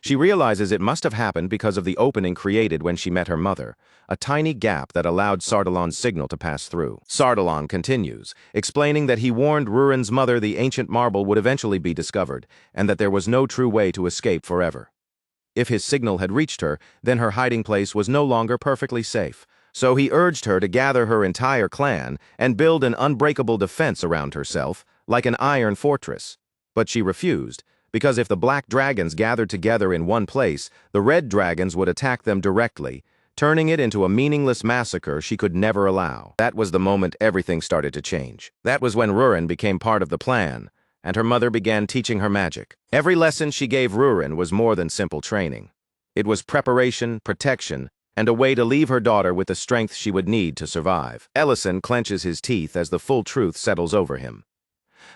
[SPEAKER 1] She realizes it must have happened because of the opening created when she met her mother, a tiny gap that allowed Sardalan's signal to pass through. Sardalan continues, explaining that he warned Rurin's mother the ancient marble would eventually be discovered, and that there was no true way to escape forever. If his signal had reached her, then her hiding place was no longer perfectly safe, so he urged her to gather her entire clan and build an unbreakable defense around herself, like an iron fortress. But she refused, because if the black dragons gathered together in one place, the red dragons would attack them directly, turning it into a meaningless massacre she could never allow. That was the moment everything started to change. That was when Rurin became part of the plan, and her mother began teaching her magic. Every lesson she gave Rurin was more than simple training. It was preparation, protection, and a way to leave her daughter with the strength she would need to survive. Ellison clenches his teeth as the full truth settles over him.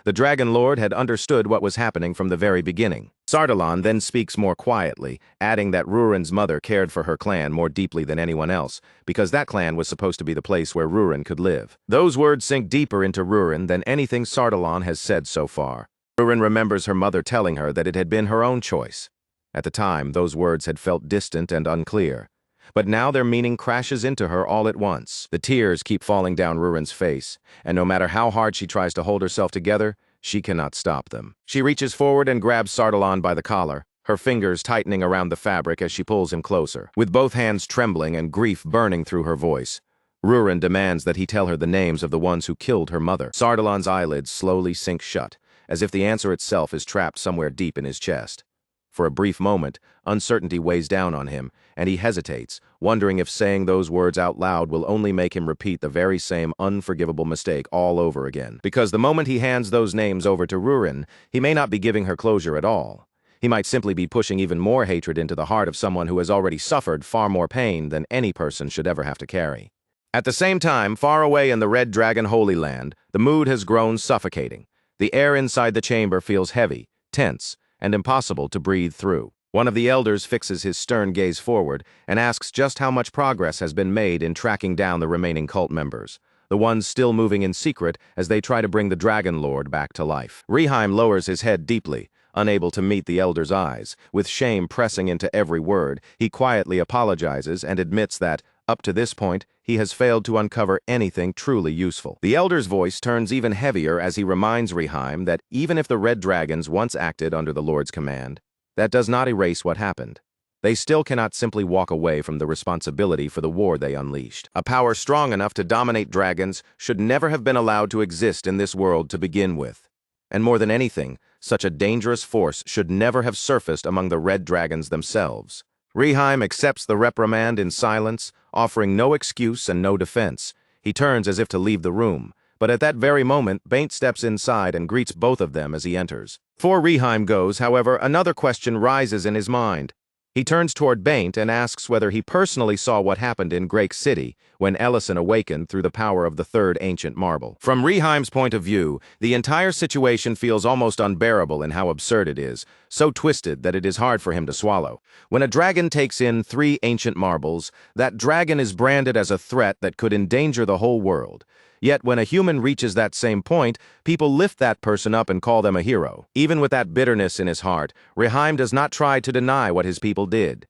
[SPEAKER 1] The Dragon Lord had understood what was happening from the very beginning. Sardalan then speaks more quietly, adding that Rurin's mother cared for her clan more deeply than anyone else, because that clan was supposed to be the place where Rurin could live. Those words sink deeper into Rurin than anything Sardalan has said so far. Rurin remembers her mother telling her that it had been her own choice. At the time, those words had felt distant and unclear. But now their meaning crashes into her all at once. The tears keep falling down Rurin's face, and no matter how hard she tries to hold herself together, she cannot stop them. She reaches forward and grabs Sardalan by the collar, her fingers tightening around the fabric as she pulls him closer. With both hands trembling and grief burning through her voice, Rurin demands that he tell her the names of the ones who killed her mother. Sardalan's eyelids slowly sink shut, as if the answer itself is trapped somewhere deep in his chest. For a brief moment, uncertainty weighs down on him, and he hesitates, wondering if saying those words out loud will only make him repeat the very same unforgivable mistake all over again. Because the moment he hands those names over to Rurin, he may not be giving her closure at all. He might simply be pushing even more hatred into the heart of someone who has already suffered far more pain than any person should ever have to carry. At the same time, far away in the Red Dragon Holy Land, the mood has grown suffocating. The air inside the chamber feels heavy, tense, and impossible to breathe through. One of the elders fixes his stern gaze forward and asks just how much progress has been made in tracking down the remaining cult members, the ones still moving in secret as they try to bring the Dragon Lord back to life. Reheim lowers his head deeply, unable to meet the elder's eyes. With shame pressing into every word, he quietly apologizes and admits that, up to this point, he has failed to uncover anything truly useful. The elder's voice turns even heavier as he reminds Reheim that even if the Red Dragons once acted under the Lord's command, that does not erase what happened. They still cannot simply walk away from the responsibility for the war they unleashed. A power strong enough to dominate dragons should never have been allowed to exist in this world to begin with. And more than anything, such a dangerous force should never have surfaced among the red dragons themselves. Reheim accepts the reprimand in silence, offering no excuse and no defense. He turns as if to leave the room, but at that very moment, Baint steps inside and greets both of them as he enters. Before Reheim goes, however, another question rises in his mind. He turns toward Baint and asks whether he personally saw what happened in Grake City when Ellison awakened through the power of the third ancient marble. From Reheim's point of view, the entire situation feels almost unbearable in how absurd it is, so twisted that it is hard for him to swallow. When a dragon takes in 3 ancient marbles, that dragon is branded as a threat that could endanger the whole world. Yet when a human reaches that same point, people lift that person up and call them a hero. Even with that bitterness in his heart, Reheim does not try to deny what his people did.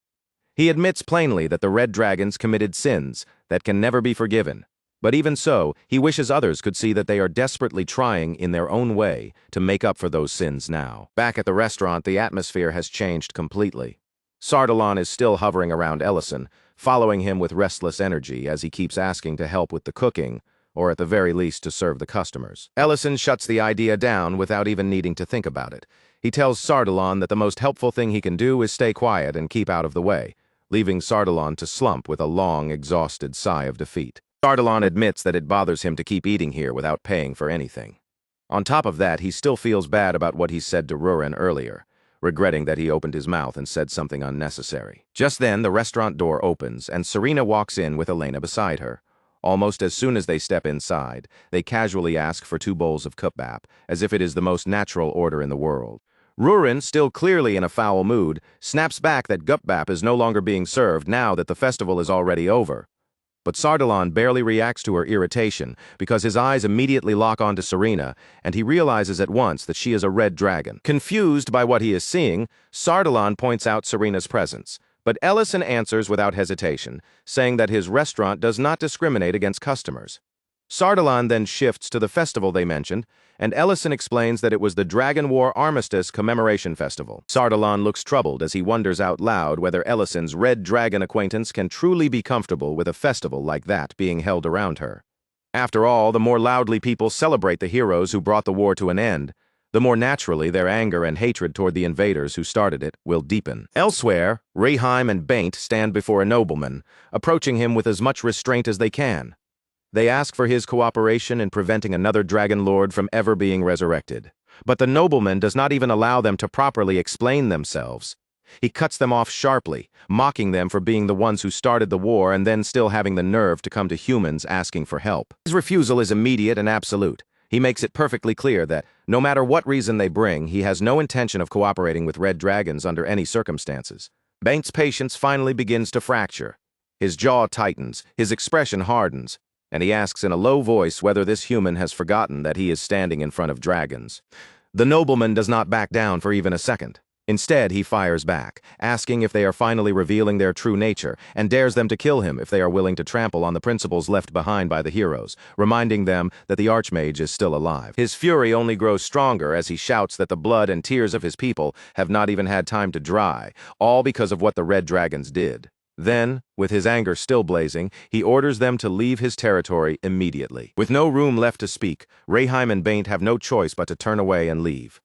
[SPEAKER 1] He admits plainly that the red dragons committed sins that can never be forgiven. But even so, he wishes others could see that they are desperately trying in their own way to make up for those sins now. Back at the restaurant, the atmosphere has changed completely. Sardalan is still hovering around Ellison, following him with restless energy as he keeps asking to help with the cooking, or at the very least to serve the customers. Ellison shuts the idea down without even needing to think about it. He tells Sardalan that the most helpful thing he can do is stay quiet and keep out of the way, leaving Sardalan to slump with a long, exhausted sigh of defeat. Sardalan admits that it bothers him to keep eating here without paying for anything. On top of that, he still feels bad about what he said to Rurin earlier, regretting that he opened his mouth and said something unnecessary. Just then, the restaurant door opens, and Serena walks in with Elena beside her. Almost as soon as they step inside, they casually ask for 2 bowls of cupbap, as if it is the most natural order in the world. Rurin, still clearly in a foul mood, snaps back that cupbap is no longer being served now that the festival is already over. But Sardalan barely reacts to her irritation because his eyes immediately lock onto Serena, and he realizes at once that she is a red dragon. Confused by what he is seeing, Sardalan points out Serena's presence. But Ellison answers without hesitation, saying that his restaurant does not discriminate against customers. Sardalan then shifts to the festival they mentioned, and Ellison explains that it was the Dragon War Armistice Commemoration Festival. Sardalan looks troubled as he wonders out loud whether Ellison's red dragon acquaintance can truly be comfortable with a festival like that being held around her. After all, the more loudly people celebrate the heroes who brought the war to an end, the more naturally their anger and hatred toward the invaders who started it will deepen. Elsewhere, Reheim and Baint stand before a nobleman, approaching him with as much restraint as they can. They ask for his cooperation in preventing another dragon lord from ever being resurrected. But the nobleman does not even allow them to properly explain themselves. He cuts them off sharply, mocking them for being the ones who started the war and then still having the nerve to come to humans asking for help. His refusal is immediate and absolute. He makes it perfectly clear that, no matter what reason they bring, he has no intention of cooperating with red dragons under any circumstances. Baint's patience finally begins to fracture. His jaw tightens, his expression hardens, and he asks in a low voice whether this human has forgotten that he is standing in front of dragons. The nobleman does not back down for even a second. Instead, he fires back, asking if they are finally revealing their true nature, and dares them to kill him if they are willing to trample on the principles left behind by the heroes, reminding them that the Archmage is still alive. His fury only grows stronger as he shouts that the blood and tears of his people have not even had time to dry, all because of what the red dragons did. Then, with his anger still blazing, he orders them to leave his territory immediately. With no room left to speak, Reheim and Baint have no choice but to turn away and leave.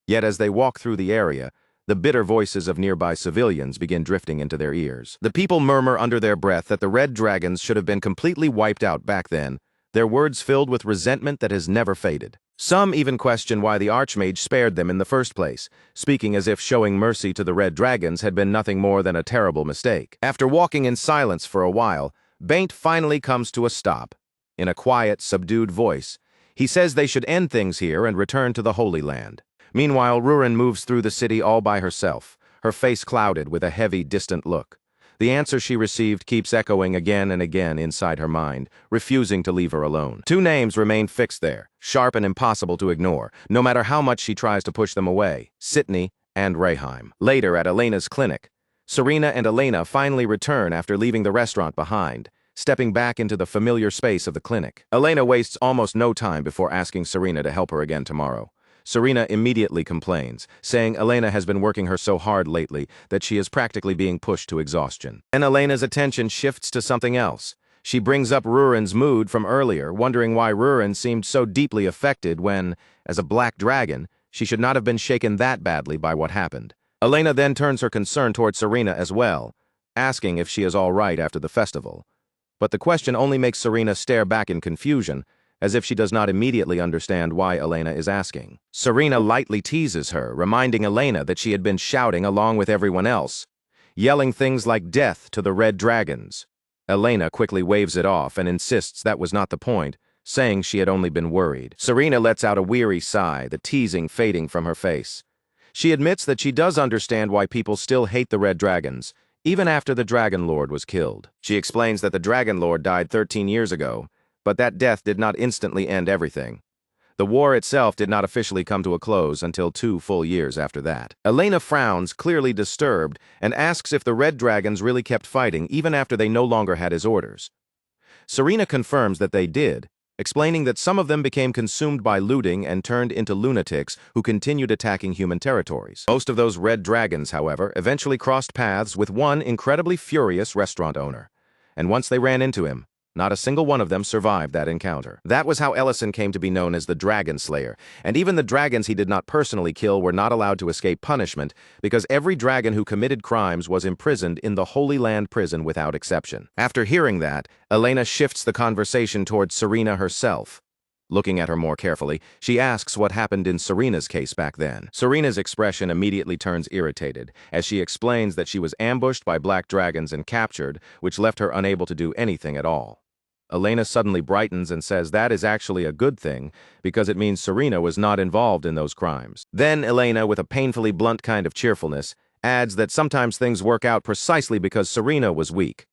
[SPEAKER 1] Yet as they walk through the area, the bitter voices of nearby civilians begin drifting into their ears. The people murmur under their breath that the red dragons should have been completely wiped out back then, their words filled with resentment that has never faded. Some even question why the Archmage spared them in the first place, speaking as if showing mercy to the red dragons had been nothing more than a terrible mistake. After walking in silence for a while, Baint finally comes to a stop. In a quiet, subdued voice, he says they should end things here and return to the Holy Land. Meanwhile, Rurin moves through the city all by herself, her face clouded with a heavy, distant look. The answer she received keeps echoing again and again inside her mind, refusing to leave her alone. 2 names remain fixed there, sharp and impossible to ignore, no matter how much she tries to push them away: Sitney and Reheim. Later, at Elena's clinic, Serena and Elena finally return after leaving the restaurant behind, stepping back into the familiar space of the clinic. Elena wastes almost no time before asking Serena to help her again tomorrow. Serena immediately complains, saying Elena has been working her so hard lately that she is practically being pushed to exhaustion. And Elena's attention shifts to something else. She brings up Rurin's mood from earlier, wondering why Rurin seemed so deeply affected when, as a black dragon, she should not have been shaken that badly by what happened. Elena then turns her concern toward Serena as well, asking if she is all right after the festival. But the question only makes Serena stare back in confusion, as if she does not immediately understand why Elena is asking. Serena lightly teases her, reminding Elena that she had been shouting along with everyone else, yelling things like death to the red dragons. Elena quickly waves it off and insists that was not the point, saying she had only been worried. Serena lets out a weary sigh, the teasing fading from her face. She admits that she does understand why people still hate the red dragons, even after the Dragon Lord was killed. She explains that the Dragon Lord died 13 years ago, but that death did not instantly end everything. The war itself did not officially come to a close until 2 full years after that. Elena frowns, clearly disturbed, and asks if the red dragons really kept fighting even after they no longer had his orders. Serena confirms that they did, explaining that some of them became consumed by looting and turned into lunatics who continued attacking human territories. Most of those red dragons, however, eventually crossed paths with one incredibly furious restaurant owner. And once they ran into him, not a single one of them survived that encounter. That was how Ellison came to be known as the Dragon Slayer, and even the dragons he did not personally kill were not allowed to escape punishment because every dragon who committed crimes was imprisoned in the Holy Land prison without exception. After hearing that, Elena shifts the conversation towards Serena herself. Looking at her more carefully, she asks what happened in Serena's case back then. Serena's expression immediately turns irritated, as she explains that she was ambushed by black dragons and captured, which left her unable to do anything at all. Elena suddenly brightens and says that is actually a good thing, because it means Serena was not involved in those crimes. Then Elena, with a painfully blunt kind of cheerfulness, adds that sometimes things work out precisely because Serena was weak.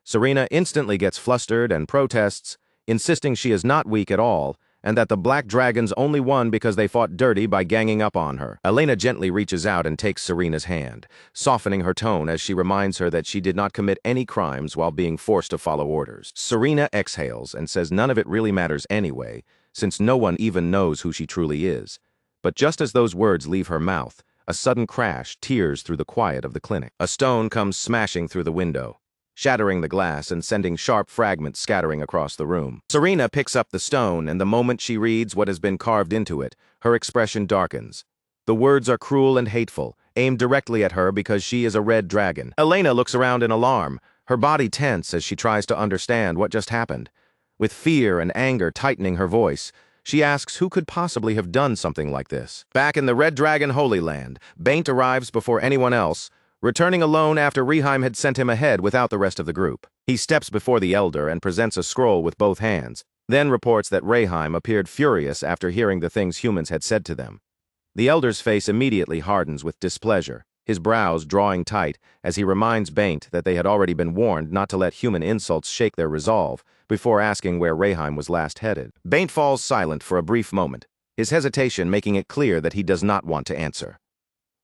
[SPEAKER 1] Serena instantly gets flustered and protests, insisting she is not weak at all, and that the black dragons only won because they fought dirty by ganging up on her. Elena gently reaches out and takes Serena's hand, softening her tone as she reminds her that she did not commit any crimes while being forced to follow orders. Serena exhales and says none of it really matters anyway, since no one even knows who she truly is. But just as those words leave her mouth, a sudden crash tears through the quiet of the clinic. A stone comes smashing through the window, shattering the glass and sending sharp fragments scattering across the room. Serena picks up the stone, and the moment she reads what has been carved into it, her expression darkens. The words are cruel and hateful, aimed directly at her because she is a red dragon. Elena looks around in alarm, her body tense as she tries to understand what just happened. With fear and anger tightening her voice, she asks who could possibly have done something like this. Back in the Red Dragon Holy Land, Baint arrives before anyone else, returning alone after Reheim had sent him ahead without the rest of the group. He steps before the elder and presents a scroll with both hands, then reports that Reheim appeared furious after hearing the things humans had said to them. The elder's face immediately hardens with displeasure, his brows drawing tight as he reminds Baint that they had already been warned not to let human insults shake their resolve, before asking where Reheim was last headed. Baint falls silent for a brief moment, his hesitation making it clear that he does not want to answer.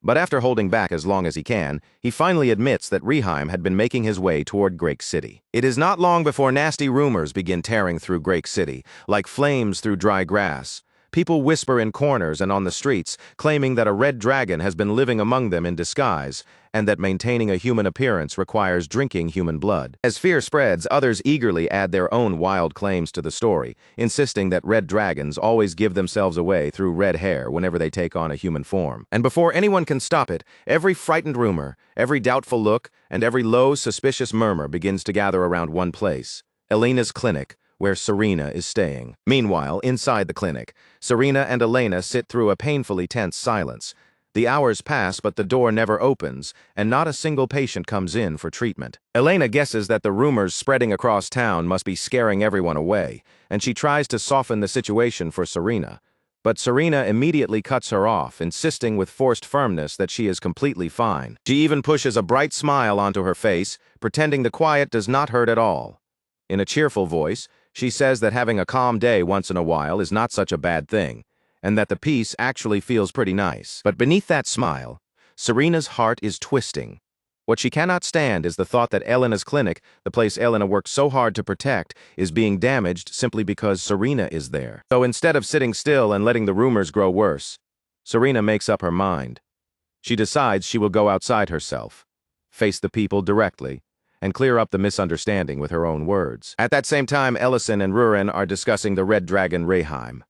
[SPEAKER 1] But after holding back as long as he can, he finally admits that Reheim had been making his way toward Grake City. It is not long before nasty rumors begin tearing through Grake City, like flames through dry grass. People whisper in corners and on the streets, claiming that a red dragon has been living among them in disguise, and that maintaining a human appearance requires drinking human blood. As fear spreads, others eagerly add their own wild claims to the story, insisting that red dragons always give themselves away through red hair whenever they take on a human form. And before anyone can stop it, every frightened rumor, every doubtful look, and every low, suspicious murmur begins to gather around one place: Elena's clinic, where Serena is staying. Meanwhile, inside the clinic, Serena and Elena sit through a painfully tense silence. The hours pass, but the door never opens, and not a single patient comes in for treatment. Elena guesses that the rumors spreading across town must be scaring everyone away, and she tries to soften the situation for Serena. But Serena immediately cuts her off, insisting with forced firmness that she is completely fine. She even pushes a bright smile onto her face, pretending the quiet does not hurt at all. In a cheerful voice, she says that having a calm day once in a while is not such a bad thing, and that the peace actually feels pretty nice. But beneath that smile, Serena's heart is twisting. What she cannot stand is the thought that Elena's clinic, the place Elena worked so hard to protect, is being damaged simply because Serena is there. So instead of sitting still and letting the rumors grow worse, Serena makes up her mind. She decides she will go outside herself, face the people directly, and clear up the misunderstanding with her own words. At that same time, Ellison and Rurin are discussing the red dragon Reheim.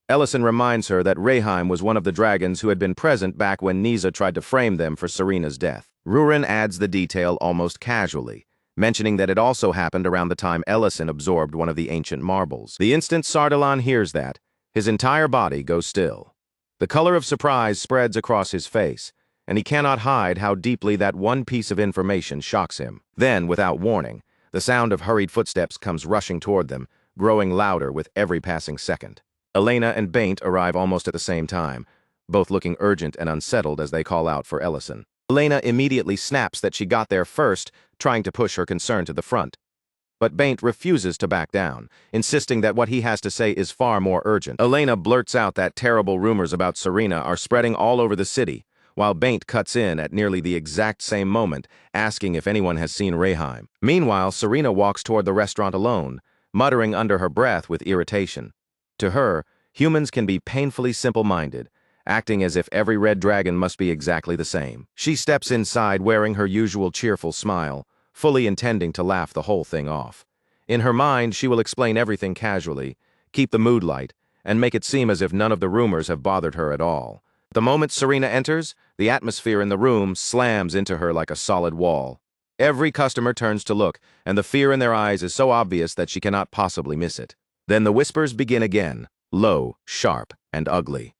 [SPEAKER 1] Ellison reminds her that Reheim was one of the dragons who had been present back when Nisa tried to frame them for Serena's death. Rurin adds the detail almost casually, mentioning that it also happened around the time Ellison absorbed one of the ancient marbles. The instant Sardalan hears that, his entire body goes still. The color of surprise spreads across his face, and he cannot hide how deeply that one piece of information shocks him. Then, without warning, the sound of hurried footsteps comes rushing toward them, growing louder with every passing second. Elena and Baint arrive almost at the same time, both looking urgent and unsettled as they call out for Ellison. Elena immediately snaps that she got there first, trying to push her concern to the front. But Baint refuses to back down, insisting that what he has to say is far more urgent. Elena blurts out that terrible rumors about Serena are spreading all over the city, while Baint cuts in at nearly the exact same moment, asking if anyone has seen Reheim. Meanwhile, Serena walks toward the restaurant alone, muttering under her breath with irritation. To her, humans can be painfully simple-minded, acting as if every red dragon must be exactly the same. She steps inside wearing her usual cheerful smile, fully intending to laugh the whole thing off. In her mind, she will explain everything casually, keep the mood light, and make it seem as if none of the rumors have bothered her at all. The moment Serena enters, the atmosphere in the room slams into her like a solid wall. Every customer turns to look, and the fear in their eyes is so obvious that she cannot possibly miss it. Then the whispers begin again, low, sharp, and ugly.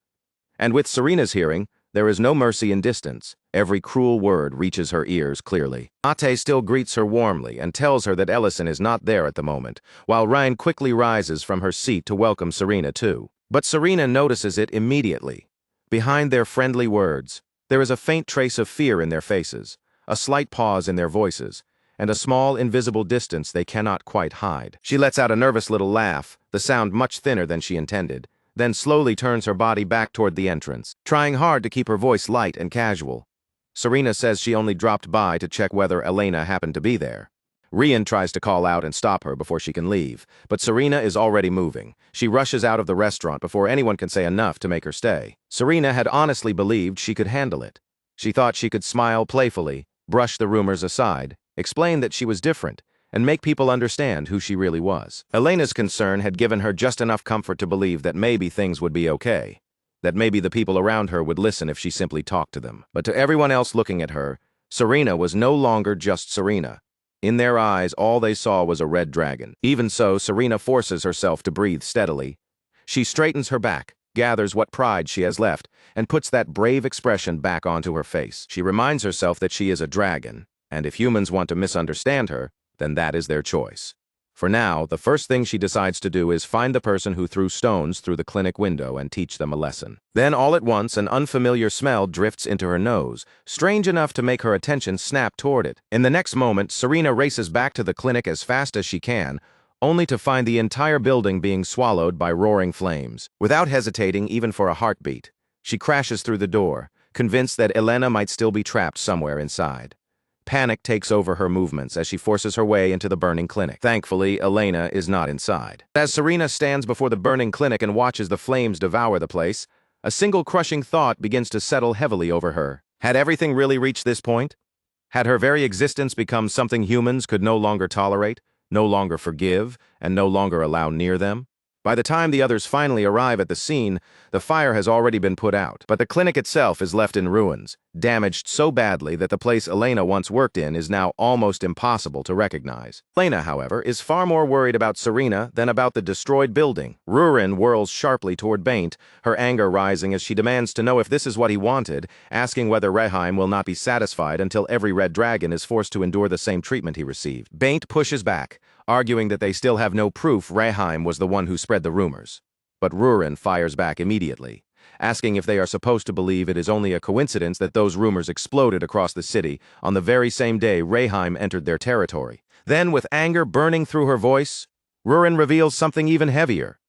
[SPEAKER 1] And with Serena's hearing, there is no mercy in distance. Every cruel word reaches her ears clearly. Ate still greets her warmly and tells her that Ellison is not there at the moment, while Ryan quickly rises from her seat to welcome Serena too. But Serena notices it immediately. Behind their friendly words, there is a faint trace of fear in their faces, a slight pause in their voices, and a small invisible distance they cannot quite hide. She lets out a nervous little laugh, the sound much thinner than she intended, then slowly turns her body back toward the entrance, trying hard to keep her voice light and casual. Serena says she only dropped by to check whether Elena happened to be there. Rian tries to call out and stop her before she can leave, but Serena is already moving. She rushes out of the restaurant before anyone can say enough to make her stay. Serena had honestly believed she could handle it. She thought she could smile playfully, brush the rumors aside, explain that she was different, and make people understand who she really was. Elena's concern had given her just enough comfort to believe that maybe things would be okay, that maybe the people around her would listen if she simply talked to them. But to everyone else looking at her, Serena was no longer just Serena. In their eyes, all they saw was a red dragon. Even so, Serena forces herself to breathe steadily. She straightens her back, gathers what pride she has left, and puts that brave expression back onto her face. She reminds herself that she is a dragon, and if humans want to misunderstand her, then that is their choice. For now, the first thing she decides to do is find the person who threw stones through the clinic window and teach them a lesson. Then, all at once, an unfamiliar smell drifts into her nose, strange enough to make her attention snap toward it. In the next moment, Serena races back to the clinic as fast as she can, only to find the entire building being swallowed by roaring flames. Without hesitating even for a heartbeat, she crashes through the door, convinced that Elena might still be trapped somewhere inside. Panic takes over her movements as she forces her way into the burning clinic. Thankfully, Elena is not inside. As Serena stands before the burning clinic and watches the flames devour the place, a single crushing thought begins to settle heavily over her. Had everything really reached this point? Had her very existence become something humans could no longer tolerate, no longer forgive, and no longer allow near them? By the time the others finally arrive at the scene, the fire has already been put out, but the clinic itself is left in ruins, damaged so badly that the place Elena once worked in is now almost impossible to recognize. Elena, however, is far more worried about Serena than about the destroyed building. Rurin whirls sharply toward Baint, her anger rising as she demands to know if this is what he wanted, asking whether Reheim will not be satisfied until every red dragon is forced to endure the same treatment he received. Baint pushes back, arguing that they still have no proof Reheim was the one who spread the rumors. But Rurin fires back immediately, asking if they are supposed to believe it is only a coincidence that those rumors exploded across the city on the very same day Reheim entered their territory. Then, with anger burning through her voice, Rurin reveals something even heavier.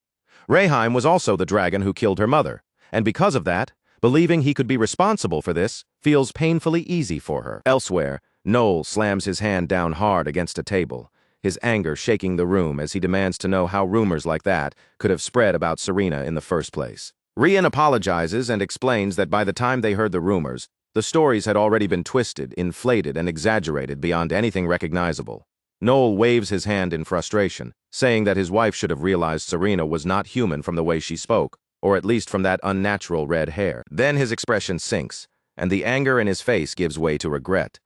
[SPEAKER 1] Reheim was also the dragon who killed her mother, and because of that, believing he could be responsible for this feels painfully easy for her. Elsewhere, Noel slams his hand down hard against a table, his anger shaking the room as he demands to know how rumors like that could have spread about Serena in the first place. Rian apologizes and explains that by the time they heard the rumors, the stories had already been twisted, inflated, and exaggerated beyond anything recognizable. Noel waves his hand in frustration, saying that his wife should have realized Serena was not human from the way she spoke, or at least from that unnatural red hair. Then his expression sinks, and the anger in his face gives way to regret.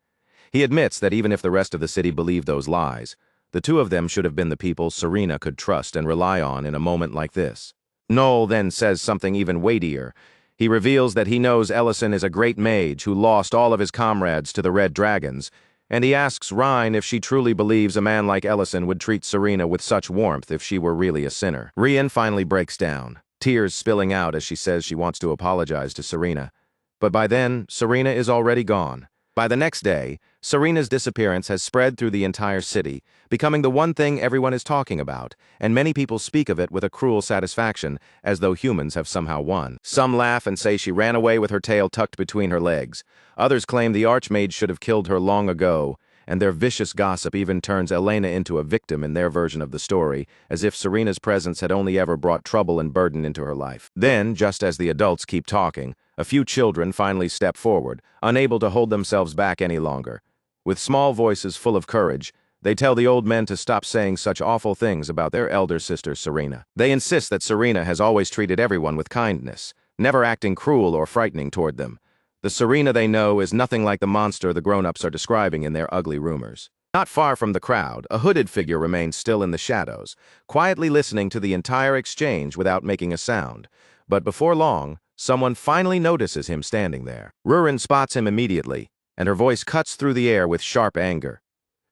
[SPEAKER 1] He admits that even if the rest of the city believed those lies, the two of them should have been the people Serena could trust and rely on in a moment like this. Noel then says something even weightier. He reveals that he knows Ellison is a great mage who lost all of his comrades to the Red Dragons, and he asks Rhine if she truly believes a man like Ellison would treat Serena with such warmth if she were really a sinner. Rian finally breaks down, tears spilling out as she says she wants to apologize to Serena. But by then, Serena is already gone. By the next day, Serena's disappearance has spread through the entire city, becoming the one thing everyone is talking about, and many people speak of it with a cruel satisfaction, as though humans have somehow won. Some laugh and say she ran away with her tail tucked between her legs. Others claim the Archmage should have killed her long ago, and their vicious gossip even turns Elena into a victim in their version of the story, as if Serena's presence had only ever brought trouble and burden into her life. Then, just as the adults keep talking, a few children finally step forward, unable to hold themselves back any longer. With small voices full of courage, they tell the old men to stop saying such awful things about their elder sister Serena. They insist that Serena has always treated everyone with kindness, never acting cruel or frightening toward them. The Serena they know is nothing like the monster the grown-ups are describing in their ugly rumors. Not far from the crowd, a hooded figure remains still in the shadows, quietly listening to the entire exchange without making a sound. But before long, someone finally notices him standing there. Rurin spots him immediately, and her voice cuts through the air with sharp anger.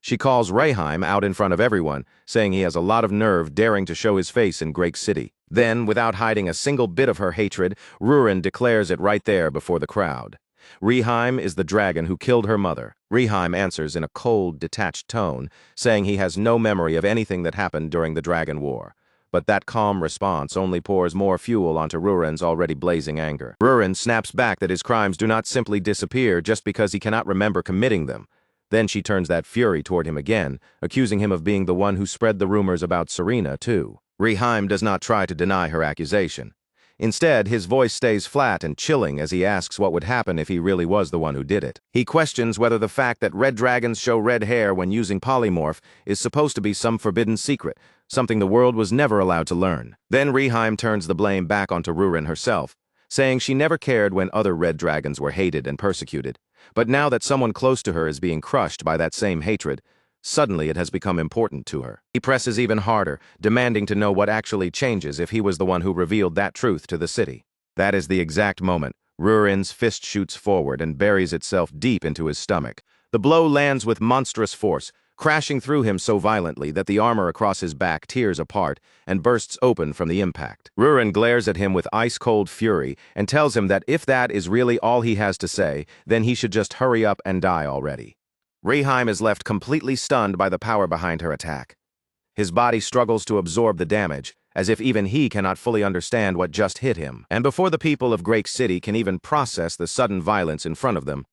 [SPEAKER 1] She calls Rayheim out in front of everyone, saying he has a lot of nerve daring to show his face in Great City. Then, without hiding a single bit of her hatred, Rurin declares it right there before the crowd. Rayheim is the dragon who killed her mother. Rayheim answers in a cold, detached tone, saying he has no memory of anything that happened during the Dragon War. But that calm response only pours more fuel onto Rurin's already blazing anger. Rurin snaps back that his crimes do not simply disappear just because he cannot remember committing them. Then she turns that fury toward him again, accusing him of being the one who spread the rumors about Serena, too. Rayheim does not try to deny her accusation. Instead, his voice stays flat and chilling as he asks what would happen if he really was the one who did it. He questions whether the fact that red dragons show red hair when using polymorph is supposed to be some forbidden secret, something the world was never allowed to learn. Then Rayheim turns the blame back onto Rurin herself, saying she never cared when other red dragons were hated and persecuted. But now that someone close to her is being crushed by that same hatred, suddenly it has become important to her. He presses even harder, demanding to know what actually changes if he was the one who revealed that truth to the city. That is the exact moment Rurin's fist shoots forward and buries itself deep into his stomach. The blow lands with monstrous force, crashing through him so violently that the armor across his back tears apart and bursts open from the impact. Rurin glares at him with ice-cold fury and tells him that if that is really all he has to say, then he should just hurry up and die already. Rayheim is left completely stunned by the power behind her attack. His body struggles to absorb the damage, as if even he cannot fully understand what just hit him. And before the people of Great City can even process the sudden violence in front of them,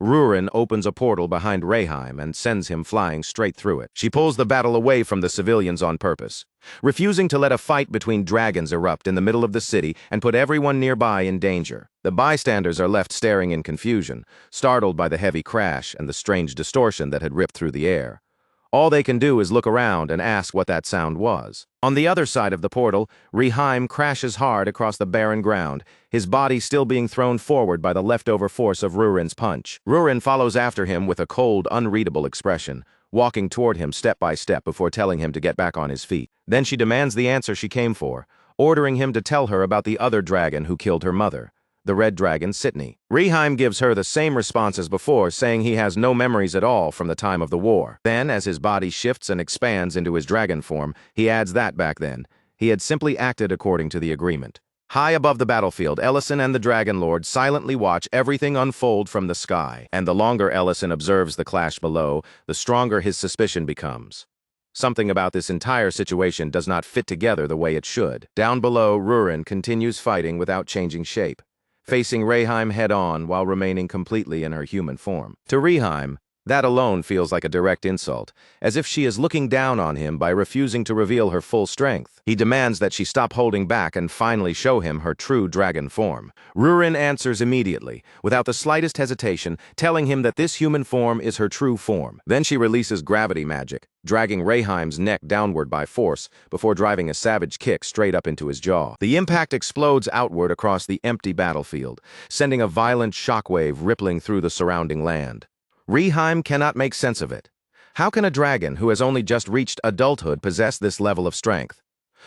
[SPEAKER 1] Rurin opens a portal behind Rayheim and sends him flying straight through it. She pulls the battle away from the civilians on purpose, refusing to let a fight between dragons erupt in the middle of the city and put everyone nearby in danger. The bystanders are left staring in confusion, startled by the heavy crash and the strange distortion that had ripped through the air. All they can do is look around and ask what that sound was. On the other side of the portal, Rayheim crashes hard across the barren ground, his body still being thrown forward by the leftover force of Rurin's punch. Rurin follows after him with a cold, unreadable expression, walking toward him step by step before telling him to get back on his feet. Then she demands the answer she came for, ordering him to tell her about the other dragon who killed her mother, the red dragon Sydney. Rayheim gives her the same response as before, saying he has no memories at all from the time of the war. Then, as his body shifts and expands into his dragon form, he adds that back then he had simply acted according to the agreement. High above the battlefield, Ellison and the Dragon Lord silently watch everything unfold from the sky, and the longer Ellison observes the clash below, the stronger his suspicion becomes. Something about this entire situation does not fit together the way it should. Down below, Rurin continues fighting without changing shape, facing Rayheim head-on while remaining completely in her human form. To Rayheim, That alone feels like a direct insult, as if she is looking down on him by refusing to reveal her full strength. He demands that she stop holding back and finally show him her true dragon form. Rurin answers immediately, without the slightest hesitation, telling him that this human form is her true form. Then she releases gravity magic, dragging Rayheim's neck downward by force before driving a savage kick straight up into his jaw. The impact explodes outward across the empty battlefield, sending a violent shockwave rippling through the surrounding land. Rayheim cannot make sense of it. How can a dragon who has only just reached adulthood possess this level of strength?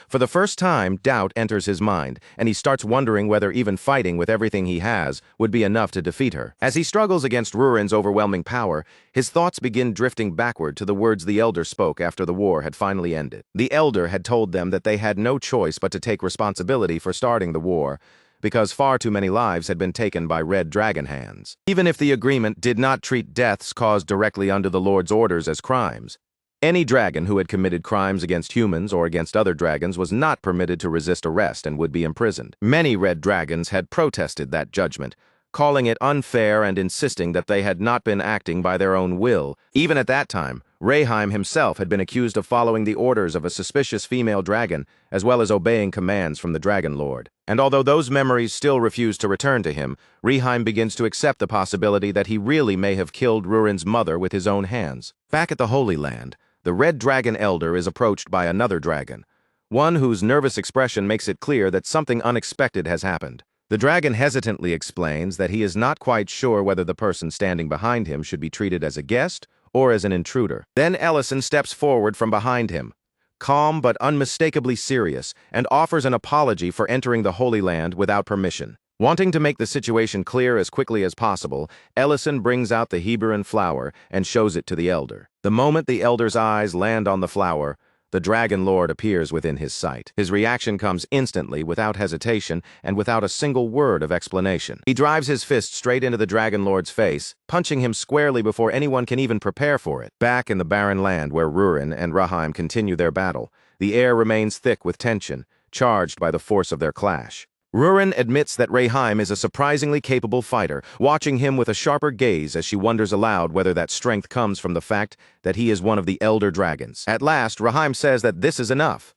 [SPEAKER 1] For the first time, doubt enters his mind, and he starts wondering whether even fighting with everything he has would be enough to defeat her. As he struggles against Rurin's overwhelming power, his thoughts begin drifting backward to the words the Elder spoke after the war had finally ended. The Elder had told them that they had no choice but to take responsibility for starting the war, because far too many lives had been taken by red dragon hands. Even if the agreement did not treat deaths caused directly under the Lord's orders as crimes, any dragon who had committed crimes against humans or against other dragons was not permitted to resist arrest and would be imprisoned. Many red dragons had protested that judgment, calling it unfair and insisting that they had not been acting by their own will. Even at that time, Rayheim himself had been accused of following the orders of a suspicious female dragon, as well as obeying commands from the Dragon Lord. And although those memories still refuse to return to him, Rayheim begins to accept the possibility that he really may have killed Rurin's mother with his own hands. Back at the Holy Land, the Red Dragon Elder is approached by another dragon, one whose nervous expression makes it clear that something unexpected has happened. The dragon hesitantly explains that he is not quite sure whether the person standing behind him should be treated as a guest or as an intruder. Then Ellison steps forward from behind him, calm but unmistakably serious, and offers an apology for entering the Holy Land without permission. Wanting to make the situation clear as quickly as possible, Ellison brings out the Heberan flower and shows it to the Elder. The moment the Elder's eyes land on the flower, the Dragon Lord appears within his sight. His reaction comes instantly, without hesitation, and without a single word of explanation. He drives his fist straight into the Dragon Lord's face, punching him squarely before anyone can even prepare for it. Back in the barren land where Rurin and Rayheim continue their battle, the air remains thick with tension, charged by the force of their clash. Rurin admits that Rayheim is a surprisingly capable fighter, watching him with a sharper gaze as she wonders aloud whether that strength comes from the fact that he is one of the Elder Dragons. At last, Rayheim says that this is enough.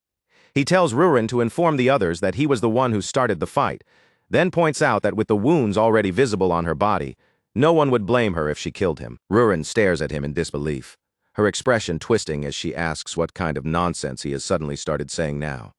[SPEAKER 1] He tells Rurin to inform the others that he was the one who started the fight, then points out that with the wounds already visible on her body, no one would blame her if she killed him. Rurin stares at him in disbelief, her expression twisting as she asks what kind of nonsense he has suddenly started saying now.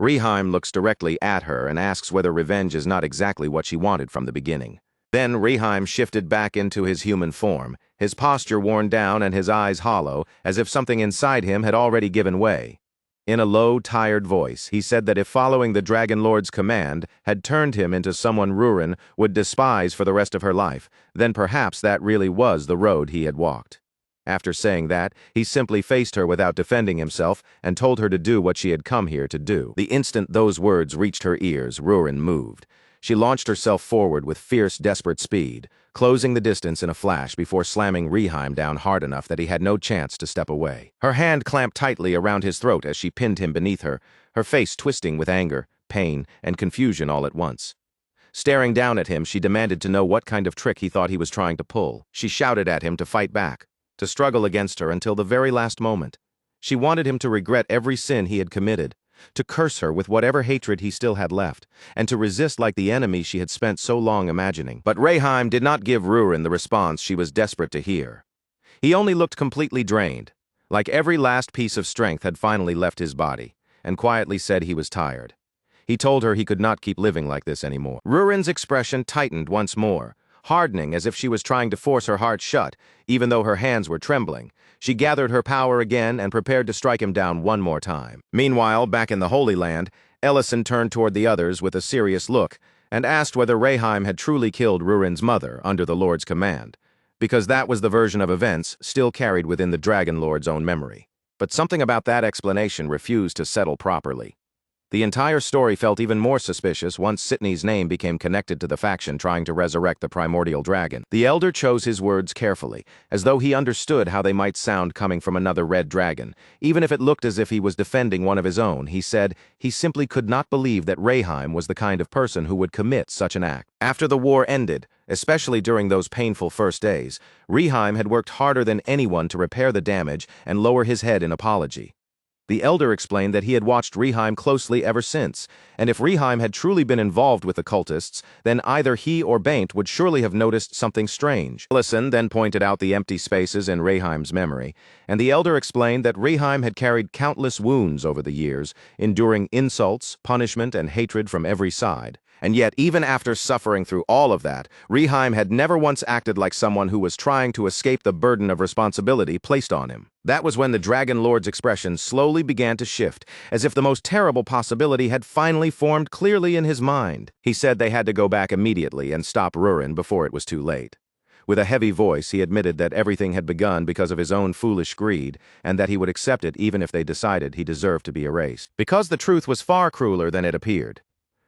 [SPEAKER 1] Rayheim looks directly at her and asks whether revenge is not exactly what she wanted from the beginning. Then Rayheim shifted back into his human form, his posture worn down and his eyes hollow, as if something inside him had already given way. In a low, tired voice, he said that if following the Dragon Lord's command had turned him into someone Rurin would despise for the rest of her life, then perhaps that really was the road he had walked. After saying that, he simply faced her without defending himself and told her to do what she had come here to do. The instant those words reached her ears, Rurin moved. She launched herself forward with fierce, desperate speed, closing the distance in a flash before slamming Rayheim down hard enough that he had no chance to step away. Her hand clamped tightly around his throat as she pinned him beneath her, her face twisting with anger, pain, and confusion all at once. Staring down at him, she demanded to know what kind of trick he thought he was trying to pull. She shouted at him to fight back, to struggle against her until the very last moment. She wanted him to regret every sin he had committed, to curse her with whatever hatred he still had left, and to resist like the enemy she had spent so long imagining. But Rayheim did not give Rurin the response she was desperate to hear. He only looked completely drained, like every last piece of strength had finally left his body, and quietly said he was tired. He told her he could not keep living like this anymore. Rurin's expression tightened once more, hardening as if she was trying to force her heart shut, even though her hands were trembling. She gathered her power again and prepared to strike him down one more time. Meanwhile, back in the Holy Land, Ellison turned toward the others with a serious look and asked whether Rayheim had truly killed Rurin's mother under the Lord's command, because that was the version of events still carried within the Dragon Lord's own memory. But something about that explanation refused to settle properly. The entire story felt even more suspicious once Sydney's name became connected to the faction trying to resurrect the primordial dragon. The Elder chose his words carefully, as though he understood how they might sound coming from another red dragon. Even if it looked as if he was defending one of his own, he said he simply could not believe that Rayheim was the kind of person who would commit such an act. After the war ended, Especially during those painful first days, Reheim had worked harder than anyone to repair the damage and lower his head in apology. The elder explained that he had watched Reheim closely ever since, and if Reheim had truly been involved with the cultists, then either he or Baint would surely have noticed something strange. Ellison then pointed out the empty spaces in Reheim's memory, and the elder explained that Reheim had carried countless wounds over the years, enduring insults, punishment, and hatred from every side. And yet, even after suffering through all of that, Reheim had never once acted like someone who was trying to escape the burden of responsibility placed on him. That was when the Dragon Lord's expression slowly began to shift, as if the most terrible possibility had finally formed clearly in his mind. He said they had to go back immediately and stop Rurin before it was too late. With a heavy voice, he admitted that everything had begun because of his own foolish greed, and that he would accept it even if they decided he deserved to be erased. Because the truth was far crueler than it appeared.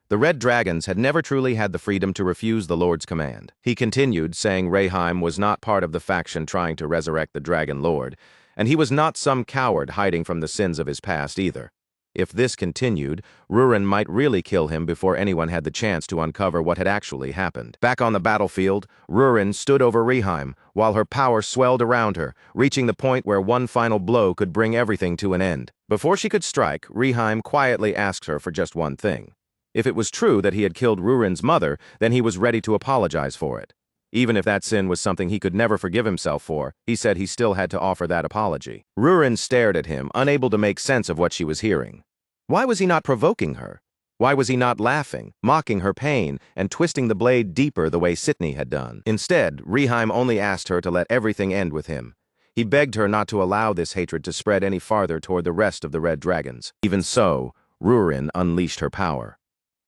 [SPEAKER 1] The Red Dragons had never truly had the freedom to refuse the Lord's command. He continued, saying Reheim was not part of the faction trying to resurrect the Dragon Lord, and he was not some coward hiding from the sins of his past either. If this continued, Rurin might really kill him before anyone had the chance to uncover what had actually happened. Back on the battlefield, Rurin stood over Reheim, while her power swelled around her, reaching the point where one final blow could bring everything to an end. Before she could strike, Reheim quietly asked her for just one thing. If it was true that he had killed Rurin's mother, then he was ready to apologize for it. Even if that sin was something he could never forgive himself for, he said he still had to offer that apology. Rurin stared at him, unable to make sense of what she was hearing. Why was he not provoking her? Why was he not laughing, mocking her pain, and twisting the blade deeper the way Sydney had done? Instead, Reheim only asked her to let everything end with him. He begged her not to allow this hatred to spread any farther toward the rest of the Red Dragons. Even so, Rurin unleashed her power.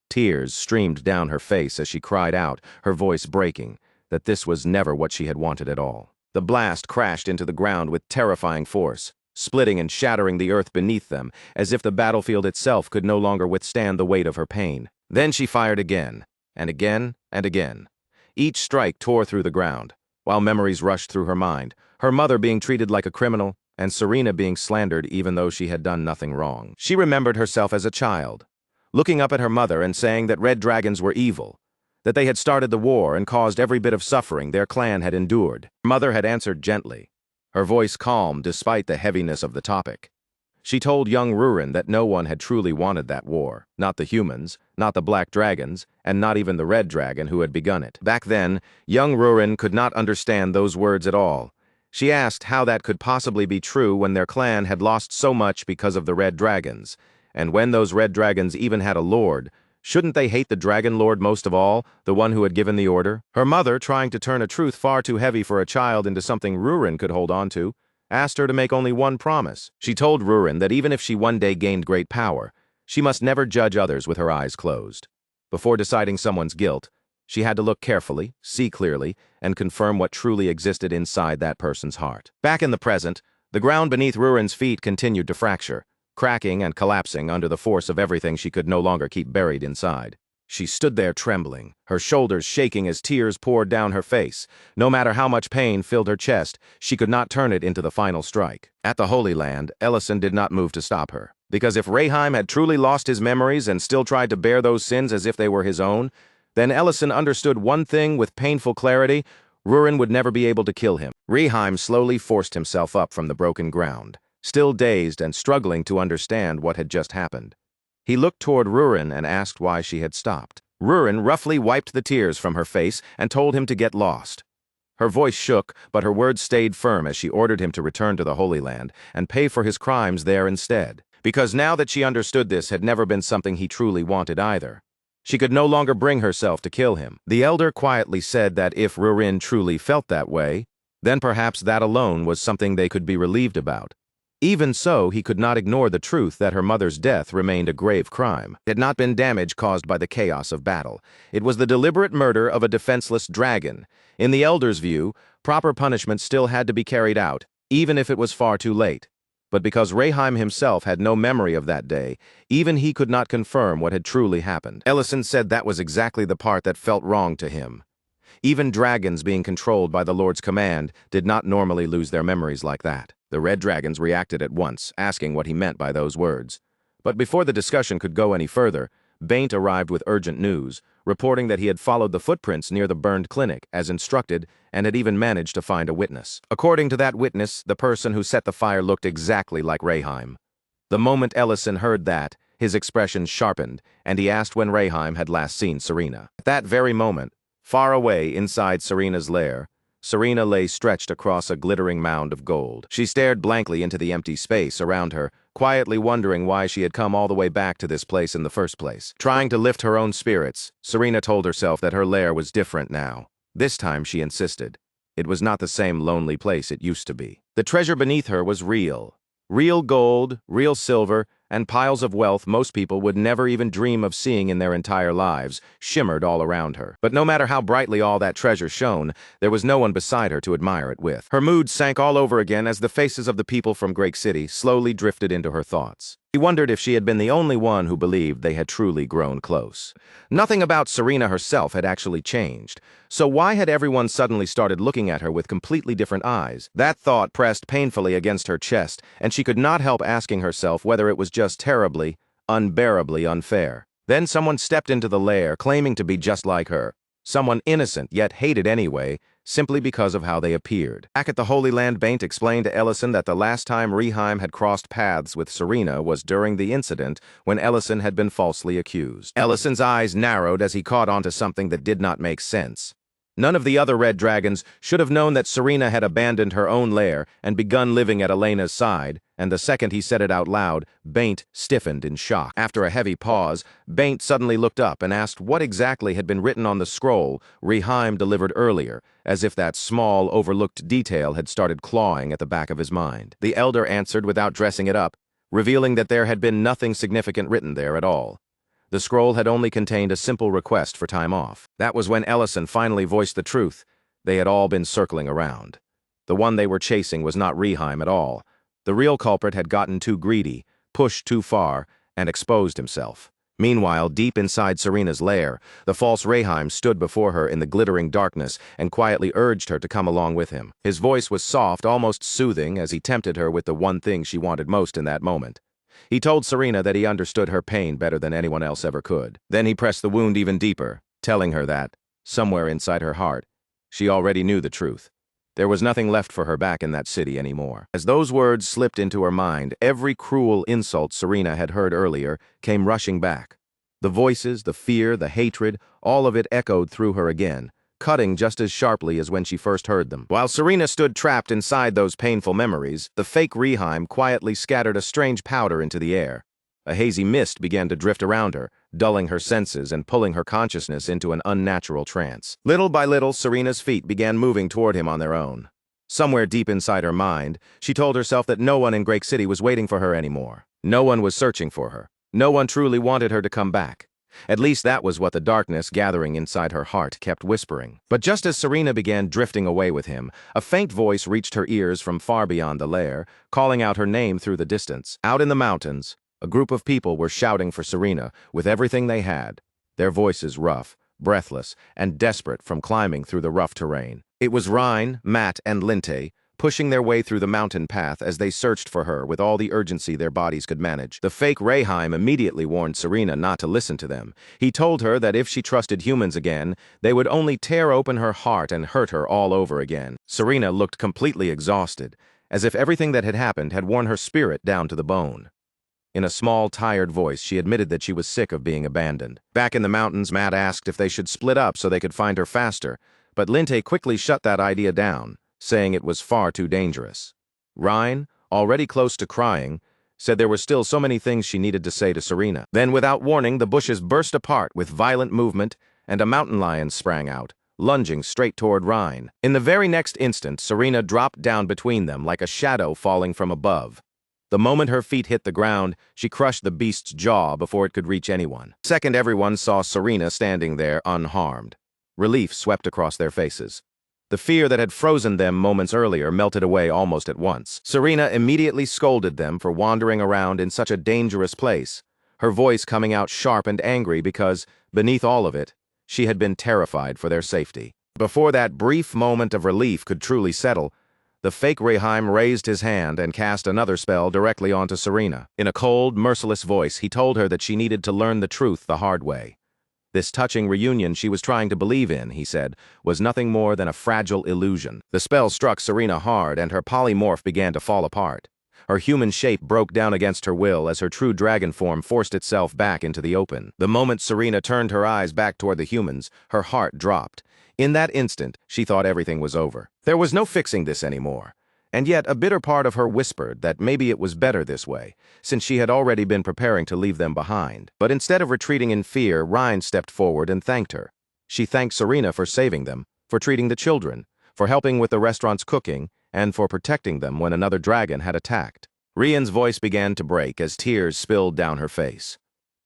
[SPEAKER 1] Tears streamed down her face as she cried out, her voice breaking, that this was never what she had wanted at all. The blast crashed into the ground with terrifying force, splitting and shattering the earth beneath them, as if the battlefield itself could no longer withstand the weight of her pain. Then she fired again, and again, and again. Each strike tore through the ground, while memories rushed through her mind, her mother being treated like a criminal, and Serena being slandered even though she had done nothing wrong. She remembered herself as a child, looking up at her mother and saying that Red Dragons were evil, that they had started the war and caused every bit of suffering their clan had endured. Her mother had answered gently, her voice calm despite the heaviness of the topic. She told young Rurin that no one had truly wanted that war, not the humans, not the Black Dragons, and not even the Red Dragon who had begun it. Back then, young Rurin could not understand those words at all. She asked how that could possibly be true when their clan had lost so much because of the Red Dragons. And when those Red Dragons even had a lord, shouldn't they hate the Dragon Lord most of all, the one who had given the order? Her mother, trying to turn a truth far too heavy for a child into something Rurin could hold on to, asked her to make only one promise. She told Rurin that even if she one day gained great power, she must never judge others with her eyes closed. Before deciding someone's guilt, she had to look carefully, see clearly, and confirm what truly existed inside that person's heart. Back in the present, the ground beneath Rurin's feet continued to fracture, cracking and collapsing under the force of everything she could no longer keep buried inside. She stood there trembling, her shoulders shaking as tears poured down her face. No matter how much pain filled her chest, she could not turn it into the final strike. At the Holy Land, Ellison did not move to stop her. Because if Reheim had truly lost his memories and still tried to bear those sins as if they were his own, then Ellison understood one thing with painful clarity: Rurin would never be able to kill him. Reheim slowly forced himself up from the broken ground, still dazed and struggling to understand what had just happened. He looked toward Rurin and asked why she had stopped. Rurin roughly wiped the tears from her face and told him to get lost. Her voice shook, but her words stayed firm as she ordered him to return to the Holy Land and pay for his crimes there instead. Because now that she understood this had never been something he truly wanted either. She could no longer bring herself to kill him. The elder quietly said that if Rurin truly felt that way, then perhaps that alone was something they could be relieved about. Even so, he could not ignore the truth that her mother's death remained a grave crime. It had not been damage caused by the chaos of battle. It was the deliberate murder of a defenseless dragon. In the elder's view, proper punishment still had to be carried out, even if it was far too late. But because Reheim himself had no memory of that day, even he could not confirm what had truly happened. Ellison said that was exactly the part that felt wrong to him. Even dragons being controlled by the Lord's command did not normally lose their memories like that. The Red Dragons reacted at once, asking what he meant by those words. But before the discussion could go any further, Baint arrived with urgent news, reporting that he had followed the footprints near the burned clinic, as instructed, and had even managed to find a witness. According to that witness, the person who set the fire looked exactly like Rayheim. The moment Ellison heard that, his expression sharpened, and he asked when Rayheim had last seen Serena. At that very moment, far away inside Serena's lair, Serena lay stretched across a glittering mound of gold. She stared blankly into the empty space around her, quietly wondering why she had come all the way back to this place in the first place. Trying to lift her own spirits, Serena told herself that her lair was different now. This time, she insisted. It was not the same lonely place it used to be. The treasure beneath her was real. Real gold, real silver, and piles of wealth most people would never even dream of seeing in their entire lives shimmered all around her. But no matter how brightly all that treasure shone, there was no one beside her to admire it with. Her mood sank all over again as the faces of the people from Great City slowly drifted into her thoughts. She wondered if she had been the only one who believed they had truly grown close. Nothing about Serena herself had actually changed, so why had everyone suddenly started looking at her with completely different eyes? That thought pressed painfully against her chest, and she could not help asking herself whether it was just terribly, unbearably unfair. Then someone stepped into the lair claiming to be just like her. Someone innocent yet hated anyway, simply because of how they appeared. Back at the Holy Land, Baint explained to Ellison that the last time Rayheim had crossed paths with Serena was during the incident when Ellison had been falsely accused. Ellison's eyes narrowed as he caught onto something that did not make sense. None of the other Red Dragons should have known that Serena had abandoned her own lair and begun living at Elena's side, and the second he said it out loud, Baint stiffened in shock. After a heavy pause, Baint suddenly looked up and asked what exactly had been written on the scroll Rayheim delivered earlier, as if that small, overlooked detail had started clawing at the back of his mind. The elder answered without dressing it up, revealing that there had been nothing significant written there at all. The scroll had only contained a simple request for time off. That was when Ellison finally voiced the truth they had all been circling around. The one they were chasing was not Rayheim at all. The real culprit had gotten too greedy, pushed too far, and exposed himself. Meanwhile, deep inside Serena's lair, the false Rayheim stood before her in the glittering darkness and quietly urged her to come along with him. His voice was soft, almost soothing, as he tempted her with the one thing she wanted most in that moment. He told Serena that he understood her pain better than anyone else ever could. Then he pressed the wound even deeper, telling her that, somewhere inside her heart, she already knew the truth. There was nothing left for her back in that city anymore. As those words slipped into her mind, every cruel insult Serena had heard earlier came rushing back. The voices, the fear, the hatred, all of it echoed through her again, cutting just as sharply as when she first heard them. While Serena stood trapped inside those painful memories, the fake Rayheim quietly scattered a strange powder into the air. A hazy mist began to drift around her, dulling her senses and pulling her consciousness into an unnatural trance. Little by little, Serena's feet began moving toward him on their own. Somewhere deep inside her mind, she told herself that no one in Great City was waiting for her anymore. No one was searching for her. No one truly wanted her to come back. At least that was what the darkness gathering inside her heart kept whispering. But just as Serena began drifting away with him, a faint voice reached her ears from far beyond the lair, calling out her name through the distance. Out in the mountains, a group of people were shouting for Serena with everything they had, their voices rough, breathless, and desperate from climbing through the rough terrain. It was Rhine, Matt, and Linte, pushing their way through the mountain path as they searched for her with all the urgency their bodies could manage. The fake Rayheim immediately warned Serena not to listen to them. He told her that if she trusted humans again, they would only tear open her heart and hurt her all over again. Serena looked completely exhausted, as if everything that had happened had worn her spirit down to the bone. In a small, tired voice, she admitted that she was sick of being abandoned. Back in the mountains, Matt asked if they should split up so they could find her faster, but Linte quickly shut that idea down, saying it was far too dangerous. Rhine, already close to crying, said there were still so many things she needed to say to Serena. Then, without warning, the bushes burst apart with violent movement, and a mountain lion sprang out, lunging straight toward Rhine. In the very next instant, Serena dropped down between them like a shadow falling from above. The moment her feet hit the ground, she crushed the beast's jaw before it could reach anyone. Second, everyone saw Serena standing there unharmed. Relief swept across their faces. The fear that had frozen them moments earlier melted away almost at once. Serena immediately scolded them for wandering around in such a dangerous place, her voice coming out sharp and angry because, beneath all of it, she had been terrified for their safety. Before that brief moment of relief could truly settle, the fake Reheim raised his hand and cast another spell directly onto Serena. In a cold, merciless voice, he told her that she needed to learn the truth the hard way. This touching reunion she was trying to believe in, he said, was nothing more than a fragile illusion. The spell struck Serena hard, and her polymorph began to fall apart. Her human shape broke down against her will as her true dragon form forced itself back into the open. The moment Serena turned her eyes back toward the humans, her heart dropped. In that instant, she thought everything was over. There was no fixing this anymore. And yet, a bitter part of her whispered that maybe it was better this way, since she had already been preparing to leave them behind. But instead of retreating in fear, Rhine stepped forward and thanked her. She thanked Serena for saving them, for treating the children, for helping with the restaurant's cooking, and for protecting them when another dragon had attacked. Rian's voice began to break as tears spilled down her face.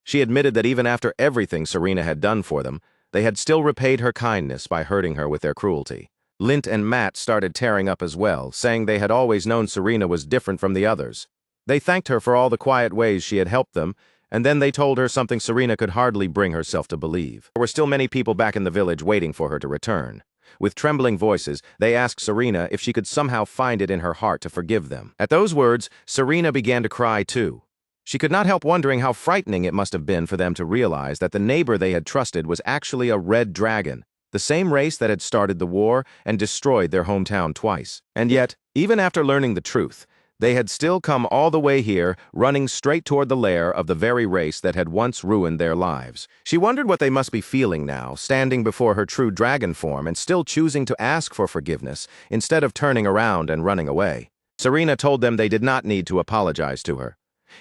[SPEAKER 1] She admitted that even after everything Serena had done for them, they had still repaid her kindness by hurting her with their cruelty. Lint and Matt started tearing up as well, saying they had always known Serena was different from the others. They thanked her for all the quiet ways she had helped them, and then they told her something Serena could hardly bring herself to believe. There were still many people back in the village waiting for her to return. With trembling voices, they asked Serena if she could somehow find it in her heart to forgive them. At those words, Serena began to cry too. She could not help wondering how frightening it must have been for them to realize that the neighbor they had trusted was actually a red dragon, the same race that had started the war and destroyed their hometown twice. And yet, even after learning the truth, they had still come all the way here, running straight toward the lair of the very race that had once ruined their lives. She wondered what they must be feeling now, standing before her true dragon form and still choosing to ask for forgiveness instead of turning around and running away. Serena told them they did not need to apologize to her.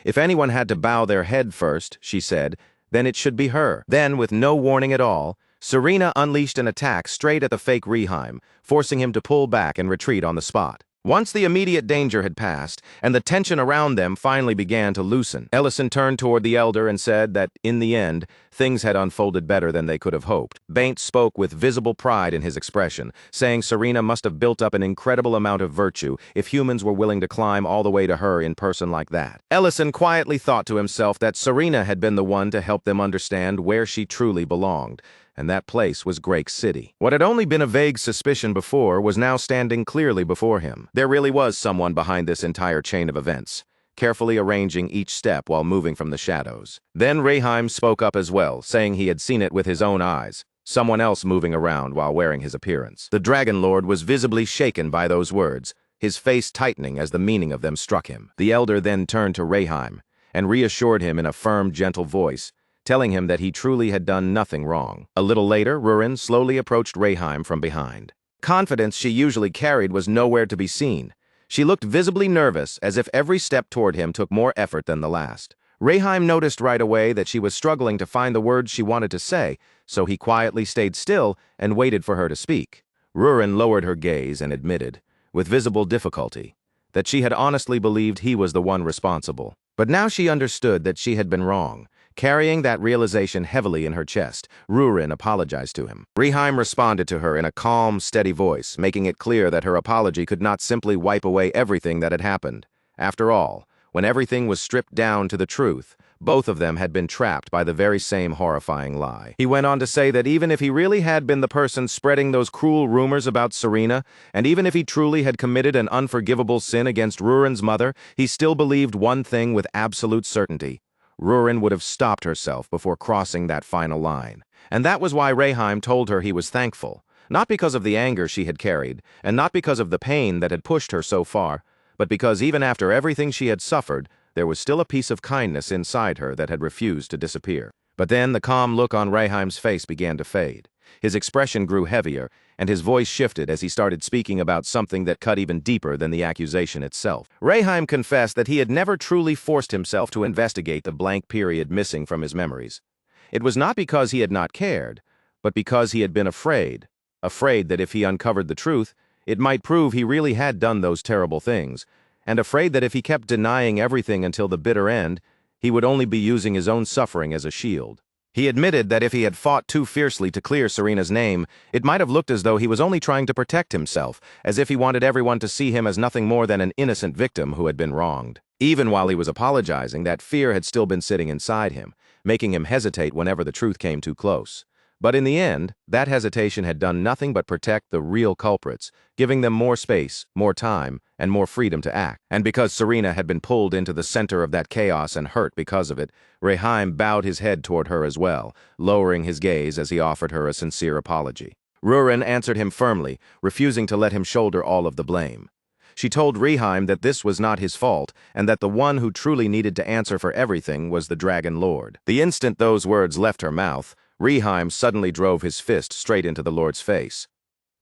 [SPEAKER 1] If anyone had to bow their head first, she said, then it should be her. Then, with no warning at all, Serena unleashed an attack straight at the fake Reheim, forcing him to pull back and retreat on the spot. Once the immediate danger had passed, and the tension around them finally began to loosen, Ellison turned toward the elder and said that, in the end, things had unfolded better than they could have hoped. Baint spoke with visible pride in his expression, saying Serena must have built up an incredible amount of virtue if humans were willing to climb all the way to her in person like that. Ellison quietly thought to himself that Serena had been the one to help them understand where she truly belonged, and that place was Grake City. What had only been a vague suspicion before was now standing clearly before him. There really was someone behind this entire chain of events, carefully arranging each step while moving from the shadows. Then Reheim spoke up as well, saying he had seen it with his own eyes, someone else moving around while wearing his appearance. The Dragon Lord was visibly shaken by those words, his face tightening as the meaning of them struck him. The elder then turned to Reheim and reassured him in a firm, gentle voice, telling him that he truly had done nothing wrong. A little later, Rurin slowly approached Reheim from behind. Confidence she usually carried was nowhere to be seen. She looked visibly nervous, as if every step toward him took more effort than the last. Reheim noticed right away that she was struggling to find the words she wanted to say, so he quietly stayed still and waited for her to speak. Rurin lowered her gaze and admitted, with visible difficulty, that she had honestly believed he was the one responsible. But now she understood that she had been wrong. Carrying that realization heavily in her chest, Rurin apologized to him. Reheim responded to her in a calm, steady voice, making it clear that her apology could not simply wipe away everything that had happened. After all, when everything was stripped down to the truth, both of them had been trapped by the very same horrifying lie. He went on to say that even if he really had been the person spreading those cruel rumors about Serena, and even if he truly had committed an unforgivable sin against Rurin's mother, he still believed one thing with absolute certainty. Rurin would have stopped herself before crossing that final line. And that was why Reheim told her he was thankful, not because of the anger she had carried, and not because of the pain that had pushed her so far, but because even after everything she had suffered, there was still a piece of kindness inside her that had refused to disappear. But then the calm look on Reheim's face began to fade. His expression grew heavier, and his voice shifted as he started speaking about something that cut even deeper than the accusation itself. Reheim confessed that he had never truly forced himself to investigate the blank period missing from his memories. It was not because he had not cared, but because he had been afraid that if he uncovered the truth, it might prove he really had done those terrible things, and afraid that if he kept denying everything until the bitter end, he would only be using his own suffering as a shield. He admitted that if he had fought too fiercely to clear Serena's name, it might have looked as though he was only trying to protect himself, as if he wanted everyone to see him as nothing more than an innocent victim who had been wronged. Even while he was apologizing, that fear had still been sitting inside him, making him hesitate whenever the truth came too close. But in the end, that hesitation had done nothing but protect the real culprits, giving them more space, more time, and more freedom to act. And because Serena had been pulled into the center of that chaos and hurt because of it, Reheim bowed his head toward her as well, lowering his gaze as he offered her a sincere apology. Rurin answered him firmly, refusing to let him shoulder all of the blame. She told Reheim that this was not his fault, and that the one who truly needed to answer for everything was the Dragon Lord. The instant those words left her mouth, Reheim suddenly drove his fist straight into the Lord's face.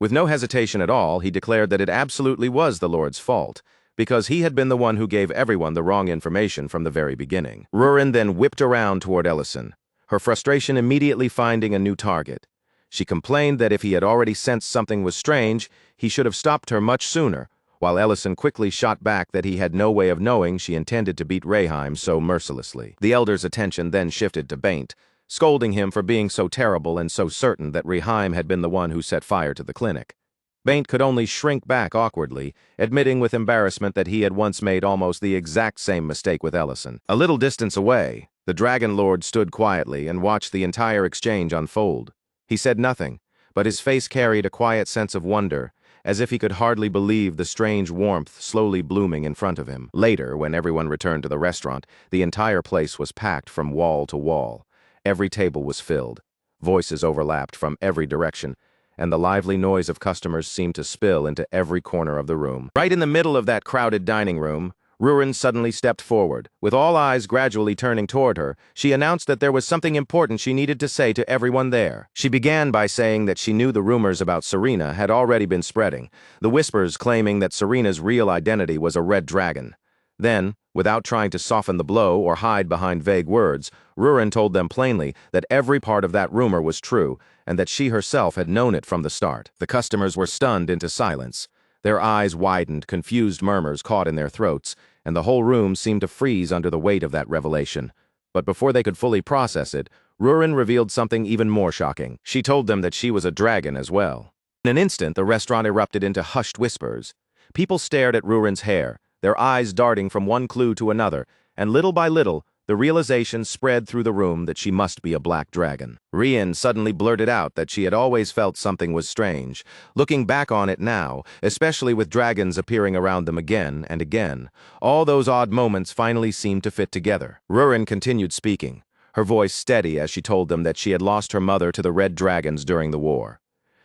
[SPEAKER 1] With no hesitation at all, he declared that it absolutely was the Lord's fault, because he had been the one who gave everyone the wrong information from the very beginning. Rurin then whipped around toward Ellison, her frustration immediately finding a new target. She complained that if he had already sensed something was strange, he should have stopped her much sooner, while Ellison quickly shot back that he had no way of knowing she intended to beat Reheim so mercilessly. The elder's attention then shifted to Baint, scolding him for being so terrible and so certain that Reheim had been the one who set fire to the clinic. Baint could only shrink back awkwardly, admitting with embarrassment that he had once made almost the exact same mistake with Ellison. A little distance away, the Dragon Lord stood quietly and watched the entire exchange unfold. He said nothing, but his face carried a quiet sense of wonder, as if he could hardly believe the strange warmth slowly blooming in front of him. Later, when everyone returned to the restaurant, the entire place was packed from wall to wall. Every table was filled. Voices overlapped from every direction, and the lively noise of customers seemed to spill into every corner of the room. Right in the middle of that crowded dining room, Rurin suddenly stepped forward. With all eyes gradually turning toward her, she announced that there was something important she needed to say to everyone there. She began by saying that she knew the rumors about Serena had already been spreading, the whispers claiming that Serena's real identity was a red dragon. Then, without trying to soften the blow or hide behind vague words, Rurin told them plainly that every part of that rumor was true and that she herself had known it from the start. The customers were stunned into silence. Their eyes widened, confused murmurs caught in their throats, and the whole room seemed to freeze under the weight of that revelation. But before they could fully process it, Rurin revealed something even more shocking. She told them that she was a dragon as well. In an instant, the restaurant erupted into hushed whispers. People stared at Rurin's hair, their eyes darting from one clue to another, and little by little, the realization spread through the room that she must be a black dragon. Rien suddenly blurted out that she had always felt something was strange. Looking back on it now, especially with dragons appearing around them again and again, all those odd moments finally seemed to fit together. Rurin continued speaking, her voice steady as she told them that she had lost her mother to the red dragons during the war.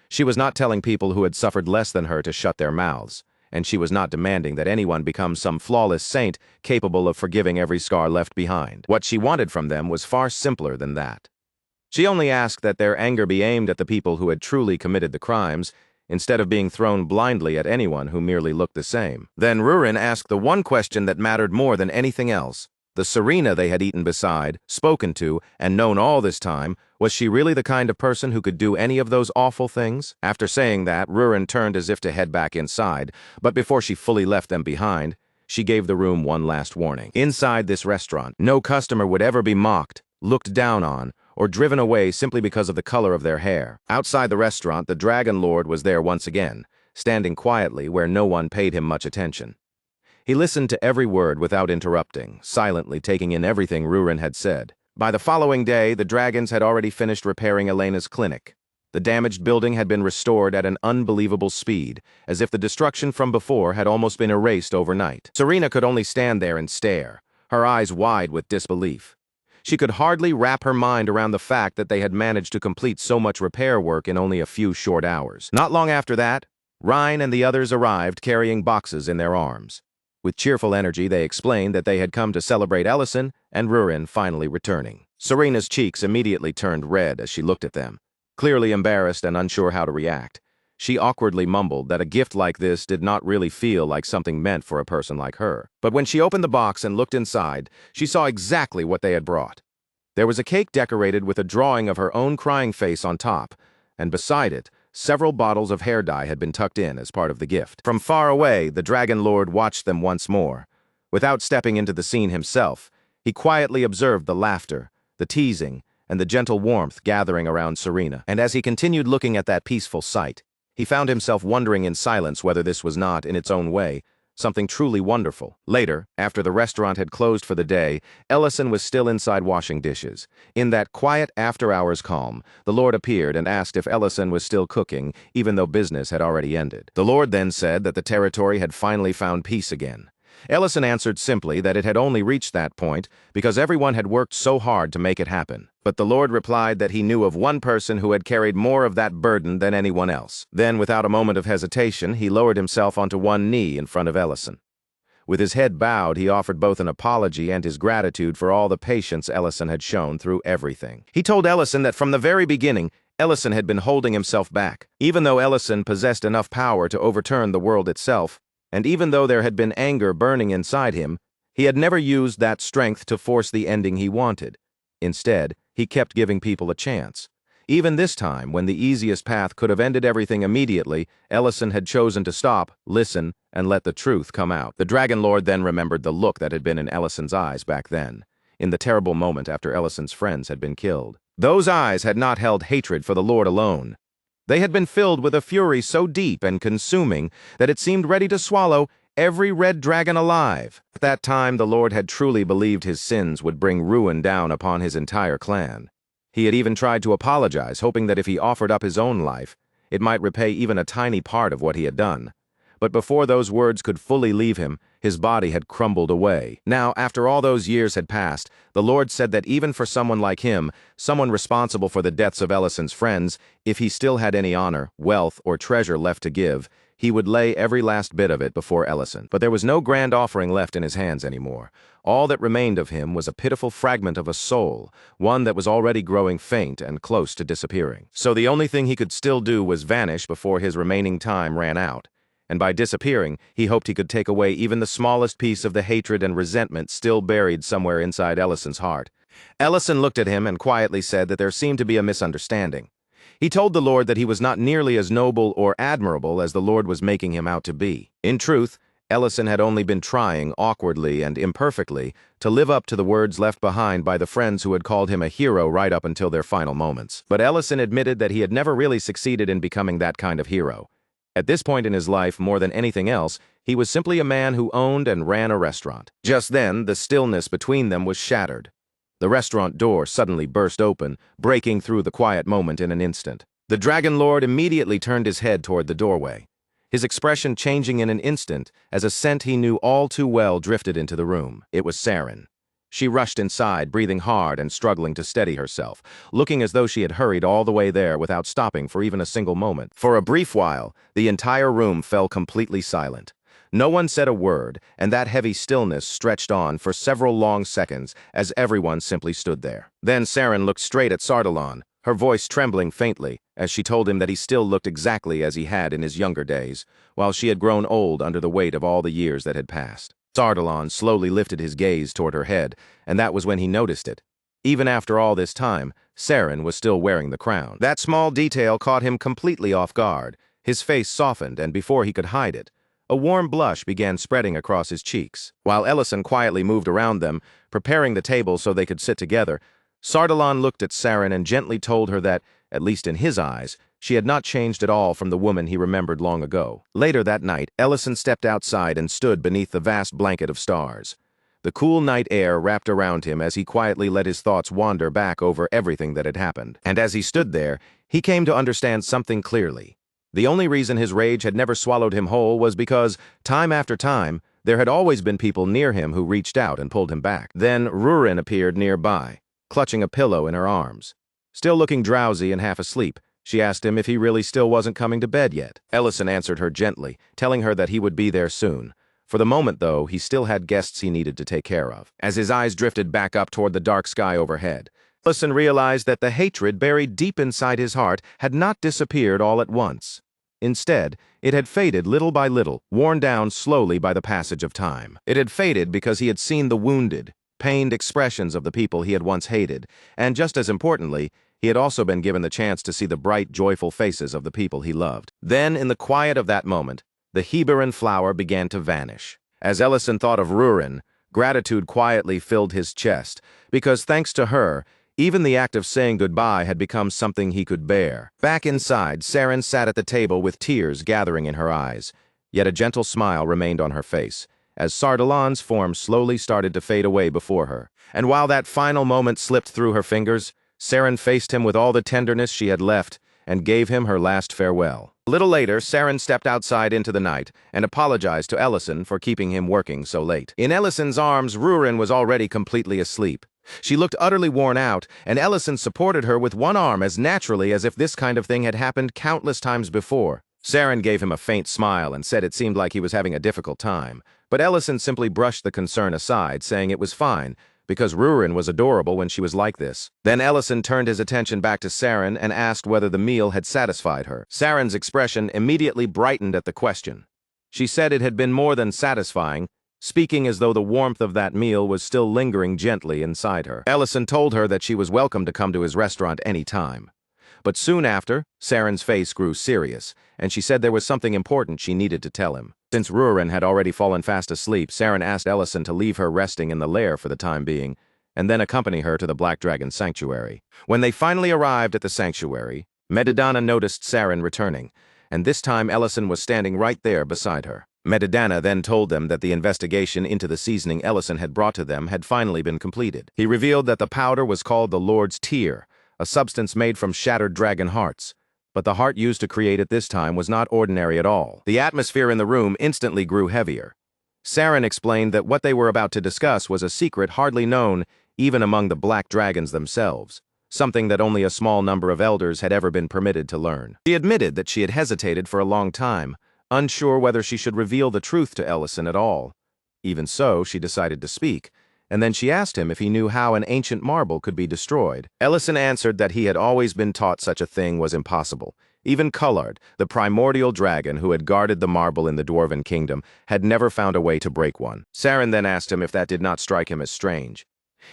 [SPEAKER 1] She was not telling people who had suffered less than her to shut their mouths, and she was not demanding that anyone become some flawless saint capable of forgiving every scar left behind. What she wanted from them was far simpler than that. She only asked that their anger be aimed at the people who had truly committed the crimes, instead of being thrown blindly at anyone who merely looked the same. Then Rurin asked the one question that mattered more than anything else. The Serena they had eaten beside, spoken to, and known all this time, was she really the kind of person who could do any of those awful things? After saying that, Rurin turned as if to head back inside, but before she fully left them behind, she gave the room one last warning. Inside this restaurant, no customer would ever be mocked, looked down on, or driven away simply because of the color of their hair. Outside the restaurant, the Dragon Lord was there once again, standing quietly where no one paid him much attention. He listened to every word without interrupting, silently taking in everything Rurin had said. By the following day, the dragons had already finished repairing Elena's clinic. The damaged building had been restored at an unbelievable speed, as if the destruction from before had almost been erased overnight. Serena could only stand there and stare, her eyes wide with disbelief. She could hardly wrap her mind around the fact that they had managed to complete so much repair work in only a few short hours. Not long after that, Rhine and the others arrived carrying boxes in their arms. With cheerful energy, they explained that they had come to celebrate Ellison and Rurin finally returning. Serena's cheeks immediately turned red as she looked at them, clearly embarrassed and unsure how to react. She awkwardly mumbled that a gift like this did not really feel like something meant for a person like her. But when she opened the box and looked inside, she saw exactly what they had brought. There was a cake decorated with a drawing of her own crying face on top, and beside it, several bottles of hair dye had been tucked in as part of the gift. From far away, the Dragon Lord watched them once more. Without stepping into the scene himself, he quietly observed the laughter, the teasing, and the gentle warmth gathering around Serena. And as he continued looking at that peaceful sight, he found himself wondering in silence whether this was not, in its own way, something truly wonderful. Later, after the restaurant had closed for the day, Ellison was still inside washing dishes. In that quiet after-hours calm, the Lord appeared and asked if Ellison was still cooking, even though business had already ended. The Lord then said that the territory had finally found peace again. Ellison answered simply that it had only reached that point because everyone had worked so hard to make it happen. But the Lord replied that he knew of one person who had carried more of that burden than anyone else. Then, without a moment of hesitation, he lowered himself onto one knee in front of Ellison. With his head bowed, he offered both an apology and his gratitude for all the patience Ellison had shown through everything. He told Ellison that from the very beginning, Ellison had been holding himself back. Even though Ellison possessed enough power to overturn the world itself, and even though there had been anger burning inside him, he had never used that strength to force the ending he wanted. Instead, he kept giving people a chance. Even this time, when the easiest path could have ended everything immediately, Ellison had chosen to stop, listen, and let the truth come out. The Dragon Lord then remembered the look that had been in Ellison's eyes back then, in the terrible moment after Ellison's friends had been killed. Those eyes had not held hatred for the Lord alone. They had been filled with a fury so deep and consuming that it seemed ready to swallow every red dragon alive. At that time, the Lord had truly believed his sins would bring ruin down upon his entire clan. He had even tried to apologize, hoping that if he offered up his own life, it might repay even a tiny part of what he had done. But before those words could fully leave him, his body had crumbled away. Now, after all those years had passed, the Lord said that even for someone like him, someone responsible for the deaths of Ellison's friends, if he still had any honor, wealth, or treasure left to give, he would lay every last bit of it before Ellison. But there was no grand offering left in his hands anymore. All that remained of him was a pitiful fragment of a soul, one that was already growing faint and close to disappearing. So the only thing he could still do was vanish before his remaining time ran out. And by disappearing, he hoped he could take away even the smallest piece of the hatred and resentment still buried somewhere inside Ellison's heart. Ellison looked at him and quietly said that there seemed to be a misunderstanding. He told the Lord that he was not nearly as noble or admirable as the Lord was making him out to be. In truth, Ellison had only been trying, awkwardly and imperfectly, to live up to the words left behind by the friends who had called him a hero right up until their final moments. But Ellison admitted that he had never really succeeded in becoming that kind of hero. At this point in his life, more than anything else, he was simply a man who owned and ran a restaurant. Just then, the stillness between them was shattered. The restaurant door suddenly burst open, breaking through the quiet moment in an instant. The Dragon Lord immediately turned his head toward the doorway, his expression changing in an instant as a scent he knew all too well drifted into the room. It was Saren. She rushed inside, breathing hard and struggling to steady herself, looking as though she had hurried all the way there without stopping for even a single moment. For a brief while, the entire room fell completely silent. No one said a word, and that heavy stillness stretched on for several long seconds as everyone simply stood there. Then Saren looked straight at Sardalon, her voice trembling faintly as she told him that he still looked exactly as he had in his younger days, while she had grown old under the weight of all the years that had passed. Sardalon slowly lifted his gaze toward her head, and that was when he noticed it. Even after all this time, Saren was still wearing the crown. That small detail caught him completely off guard. His face softened, and before he could hide it, a warm blush began spreading across his cheeks. While Ellison quietly moved around them, preparing the table so they could sit together, Sardalon looked at Saren and gently told her that, at least in his eyes, she had not changed at all from the woman he remembered long ago. Later that night, Ellison stepped outside and stood beneath the vast blanket of stars. The cool night air wrapped around him as he quietly let his thoughts wander back over everything that had happened. And as he stood there, he came to understand something clearly. The only reason his rage had never swallowed him whole was because, time after time, there had always been people near him who reached out and pulled him back. Then Rurin appeared nearby, clutching a pillow in her arms. Still looking drowsy and half asleep, she asked him if he really still wasn't coming to bed yet. Ellison answered her gently, telling her that he would be there soon. For the moment, though, he still had guests he needed to take care of. As his eyes drifted back up toward the dark sky overhead, Ellison realized that the hatred buried deep inside his heart had not disappeared all at once. Instead, it had faded little by little, worn down slowly by the passage of time. It had faded because he had seen the wounded, pained expressions of the people he had once hated, and just as importantly, he had also been given the chance to see the bright, joyful faces of the people he loved. Then, in the quiet of that moment, the Heberan flower began to vanish. As Ellison thought of Rurin, gratitude quietly filled his chest, because thanks to her, even the act of saying goodbye had become something he could bear. Back inside, Saren sat at the table with tears gathering in her eyes. Yet a gentle smile remained on her face, as Sardalan's form slowly started to fade away before her. And while that final moment slipped through her fingers, Saren faced him with all the tenderness she had left and gave him her last farewell. A little later, Saren stepped outside into the night and apologized to Ellison for keeping him working so late. In Ellison's arms, Rurin was already completely asleep. She looked utterly worn out, and Ellison supported her with one arm as naturally as if this kind of thing had happened countless times before. Saren gave him a faint smile and said it seemed like he was having a difficult time, but Ellison simply brushed the concern aside, saying it was fine, because Rurin was adorable when she was like this. Then Ellison turned his attention back to Saren and asked whether the meal had satisfied her. Saren's expression immediately brightened at the question. She said it had been more than satisfying, speaking as though the warmth of that meal was still lingering gently inside her. Ellison told her that she was welcome to come to his restaurant any time. But soon after, Saren's face grew serious, and she said there was something important she needed to tell him. Since Rurin had already fallen fast asleep, Saren asked Ellison to leave her resting in the lair for the time being, and then accompany her to the Black Dragon's sanctuary. When they finally arrived at the sanctuary, Medidana noticed Saren returning, and this time Ellison was standing right there beside her. Medidana then told them that the investigation into the seasoning Ellison had brought to them had finally been completed. He revealed that the powder was called the Lord's Tear, a substance made from shattered dragon hearts. But the heart used to create it this time was not ordinary at all. The atmosphere in the room instantly grew heavier. Saren explained that what they were about to discuss was a secret hardly known even among the black dragons themselves, something that only a small number of elders had ever been permitted to learn. She admitted that she had hesitated for a long time, unsure whether she should reveal the truth to Ellison at all. Even so, she decided to speak, and then she asked him if he knew how an ancient marble could be destroyed. Ellison answered that he had always been taught such a thing was impossible. Even Cullard, the primordial dragon who had guarded the marble in the Dwarven Kingdom, had never found a way to break one. Saren then asked him if that did not strike him as strange.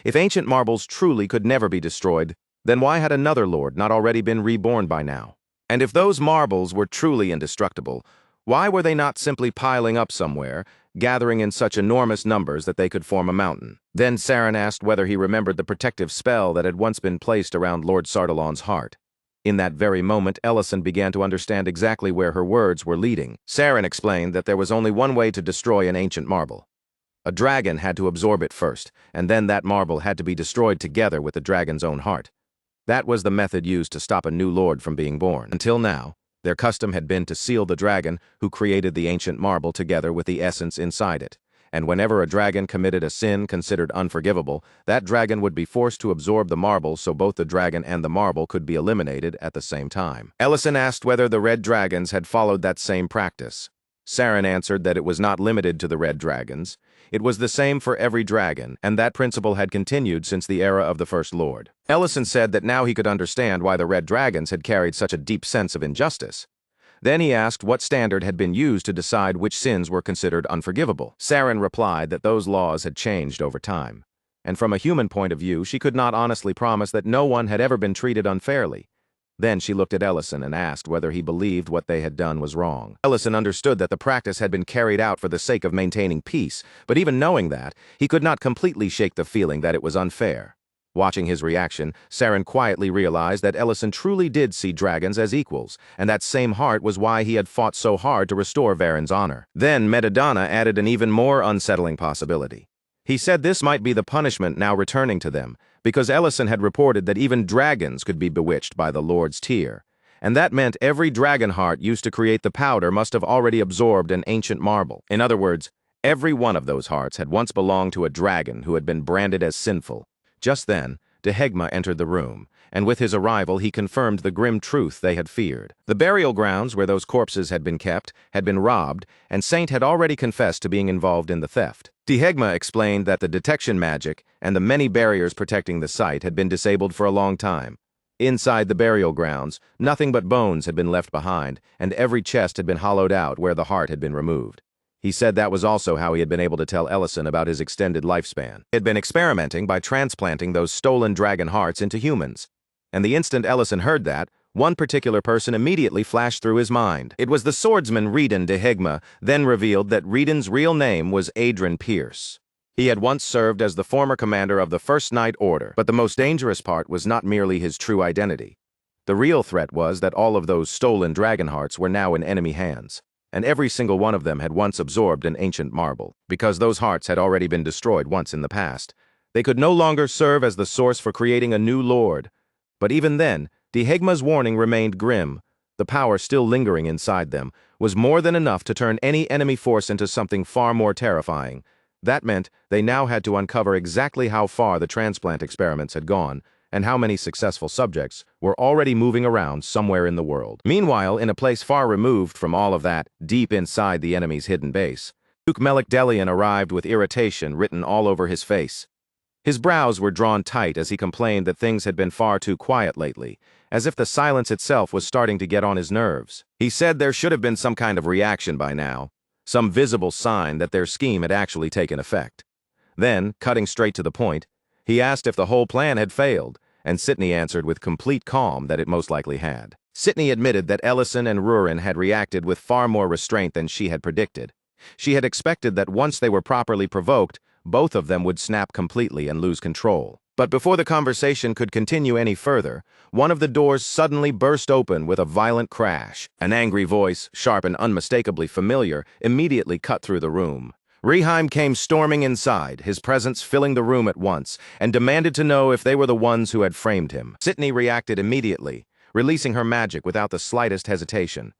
[SPEAKER 1] If ancient marbles truly could never be destroyed, then why had another lord not already been reborn by now? And if those marbles were truly indestructible, why were they not simply piling up somewhere, gathering in such enormous numbers that they could form a mountain? Then Saren asked whether he remembered the protective spell that had once been placed around Lord Sardalan's heart. In that very moment, Ellison began to understand exactly where her words were leading. Saren explained that there was only one way to destroy an ancient marble. A dragon had to absorb it first, and then that marble had to be destroyed together with the dragon's own heart. That was the method used to stop a new lord from being born. Until now, their custom had been to seal the dragon who created the ancient marble together with the essence inside it. And whenever a dragon committed a sin considered unforgivable, that dragon would be forced to absorb the marble so both the dragon and the marble could be eliminated at the same time. Ellison asked whether the red dragons had followed that same practice. Saren answered that it was not limited to the red dragons. It was the same for every dragon, and that principle had continued since the era of the First Lord. Ellison said that now he could understand why the red dragons had carried such a deep sense of injustice. Then he asked what standard had been used to decide which sins were considered unforgivable. Saren replied that those laws had changed over time, and from a human point of view, she could not honestly promise that no one had ever been treated unfairly. Then she looked at Ellison and asked whether he believed what they had done was wrong. Ellison understood that the practice had been carried out for the sake of maintaining peace, but even knowing that, he could not completely shake the feeling that it was unfair. Watching his reaction, Saren quietly realized that Ellison truly did see dragons as equals, and that same heart was why he had fought so hard to restore Varen's honor. Then Medidana added an even more unsettling possibility. He said this might be the punishment now returning to them, because Ellison had reported that even dragons could be bewitched by the Lord's Tear, and that meant every dragon heart used to create the powder must have already absorbed an ancient marble. In other words, every one of those hearts had once belonged to a dragon who had been branded as sinful. Just then, Dehegma entered the room, and with his arrival he confirmed the grim truth they had feared. The burial grounds where those corpses had been kept had been robbed, and Saint had already confessed to being involved in the theft. Dehegma explained that the detection magic and the many barriers protecting the site had been disabled for a long time. Inside the burial grounds, nothing but bones had been left behind, and every chest had been hollowed out where the heart had been removed. He said that was also how he had been able to tell Ellison about his extended lifespan. He had been experimenting by transplanting those stolen dragon hearts into humans. And the instant Ellison heard that, one particular person immediately flashed through his mind. It was the swordsman Redan Dehegma, then revealed that Redan's real name was Adrian Pierce. He had once served as the former commander of the First Knight Order, but the most dangerous part was not merely his true identity. The real threat was that all of those stolen dragon hearts were now in enemy hands. and every single one of them had once absorbed an ancient marble. Because those hearts had already been destroyed once in the past, they could no longer serve as the source for creating a new lord. But even then, Dihegma's warning remained grim. The power still lingering inside them was more than enough to turn any enemy force into something far more terrifying. That meant they now had to uncover exactly how far the transplant experiments had gone, and how many successful subjects were already moving around somewhere in the world. Meanwhile, in a place far removed from all of that, deep inside the enemy's hidden base, Duke Delian arrived with irritation written all over his face. His brows were drawn tight as he complained that things had been far too quiet lately, as if the silence itself was starting to get on his nerves. He said there should have been some kind of reaction by now, some visible sign that their scheme had actually taken effect. Then, cutting straight to the point, he asked if the whole plan had failed, and Sydney answered with complete calm that it most likely had. Sydney admitted that Ellison and Rurin had reacted with far more restraint than she had predicted. She had expected that once they were properly provoked, both of them would snap completely and lose control. But before the conversation could continue any further, one of the doors suddenly burst open with a violent crash. An angry voice, sharp and unmistakably familiar, immediately cut through the room. Reheim came storming inside, his presence filling the room at once, and demanded to know if they were the ones who had framed him. Sydney reacted immediately, releasing her magic without the slightest hesitation.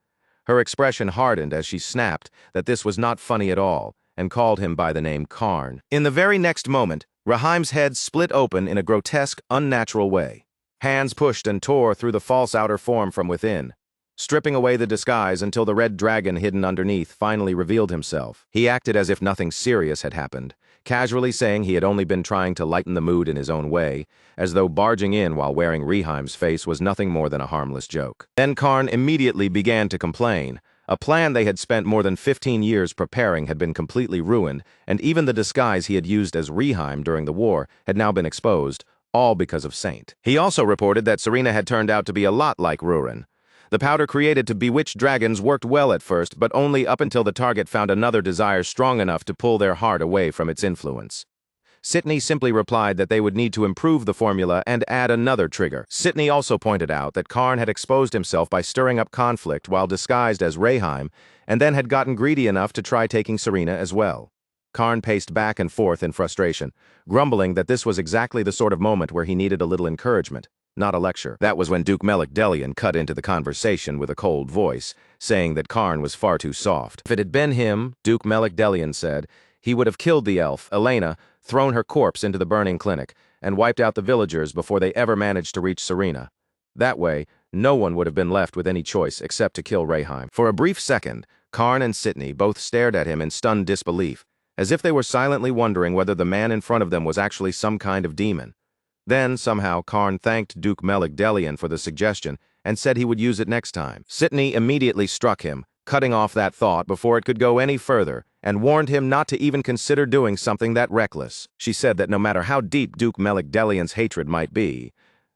[SPEAKER 1] Her expression hardened as she snapped that this was not funny at all, and called him by the name Karn. In the very next moment, Reheim's head split open in a grotesque, unnatural way. Hands pushed and tore through the false outer form from within, stripping away the disguise until the red dragon hidden underneath finally revealed himself. He acted as if nothing serious had happened, casually saying he had only been trying to lighten the mood in his own way, as though barging in while wearing Reheim's face was nothing more than a harmless joke. Then Karn immediately began to complain. A plan they had spent more than 15 years preparing had been completely ruined, and even the disguise he had used as Reheim during the war had now been exposed, all because of Saint. He also reported that Serena had turned out to be a lot like Rurin. The powder created to bewitch dragons worked well at first, but only up until the target found another desire strong enough to pull their heart away from its influence. Sydney simply replied that they would need to improve the formula and add another trigger. Sydney also pointed out that Karn had exposed himself by stirring up conflict while disguised as Reheim, and then had gotten greedy enough to try taking Serena as well. Karn paced back and forth in frustration, grumbling that this was exactly the sort of moment where he needed a little encouragement, not a lecture. That was when Duke Delian cut into the conversation with a cold voice, saying that Karn was far too soft. If it had been him, Duke Delian said, he would have killed the elf, Elena, thrown her corpse into the burning clinic, and wiped out the villagers before they ever managed to reach Serena. That way, no one would have been left with any choice except to kill Reheim. For a brief second, Karn and Sydney both stared at him in stunned disbelief, as if they were silently wondering whether the man in front of them was actually some kind of demon. Then, somehow, Karn thanked Duke Delian for the suggestion and said he would use it next time. Sydney immediately struck him, cutting off that thought before it could go any further, and warned him not to even consider doing something that reckless. She said that no matter how deep Duke Delian's hatred might be,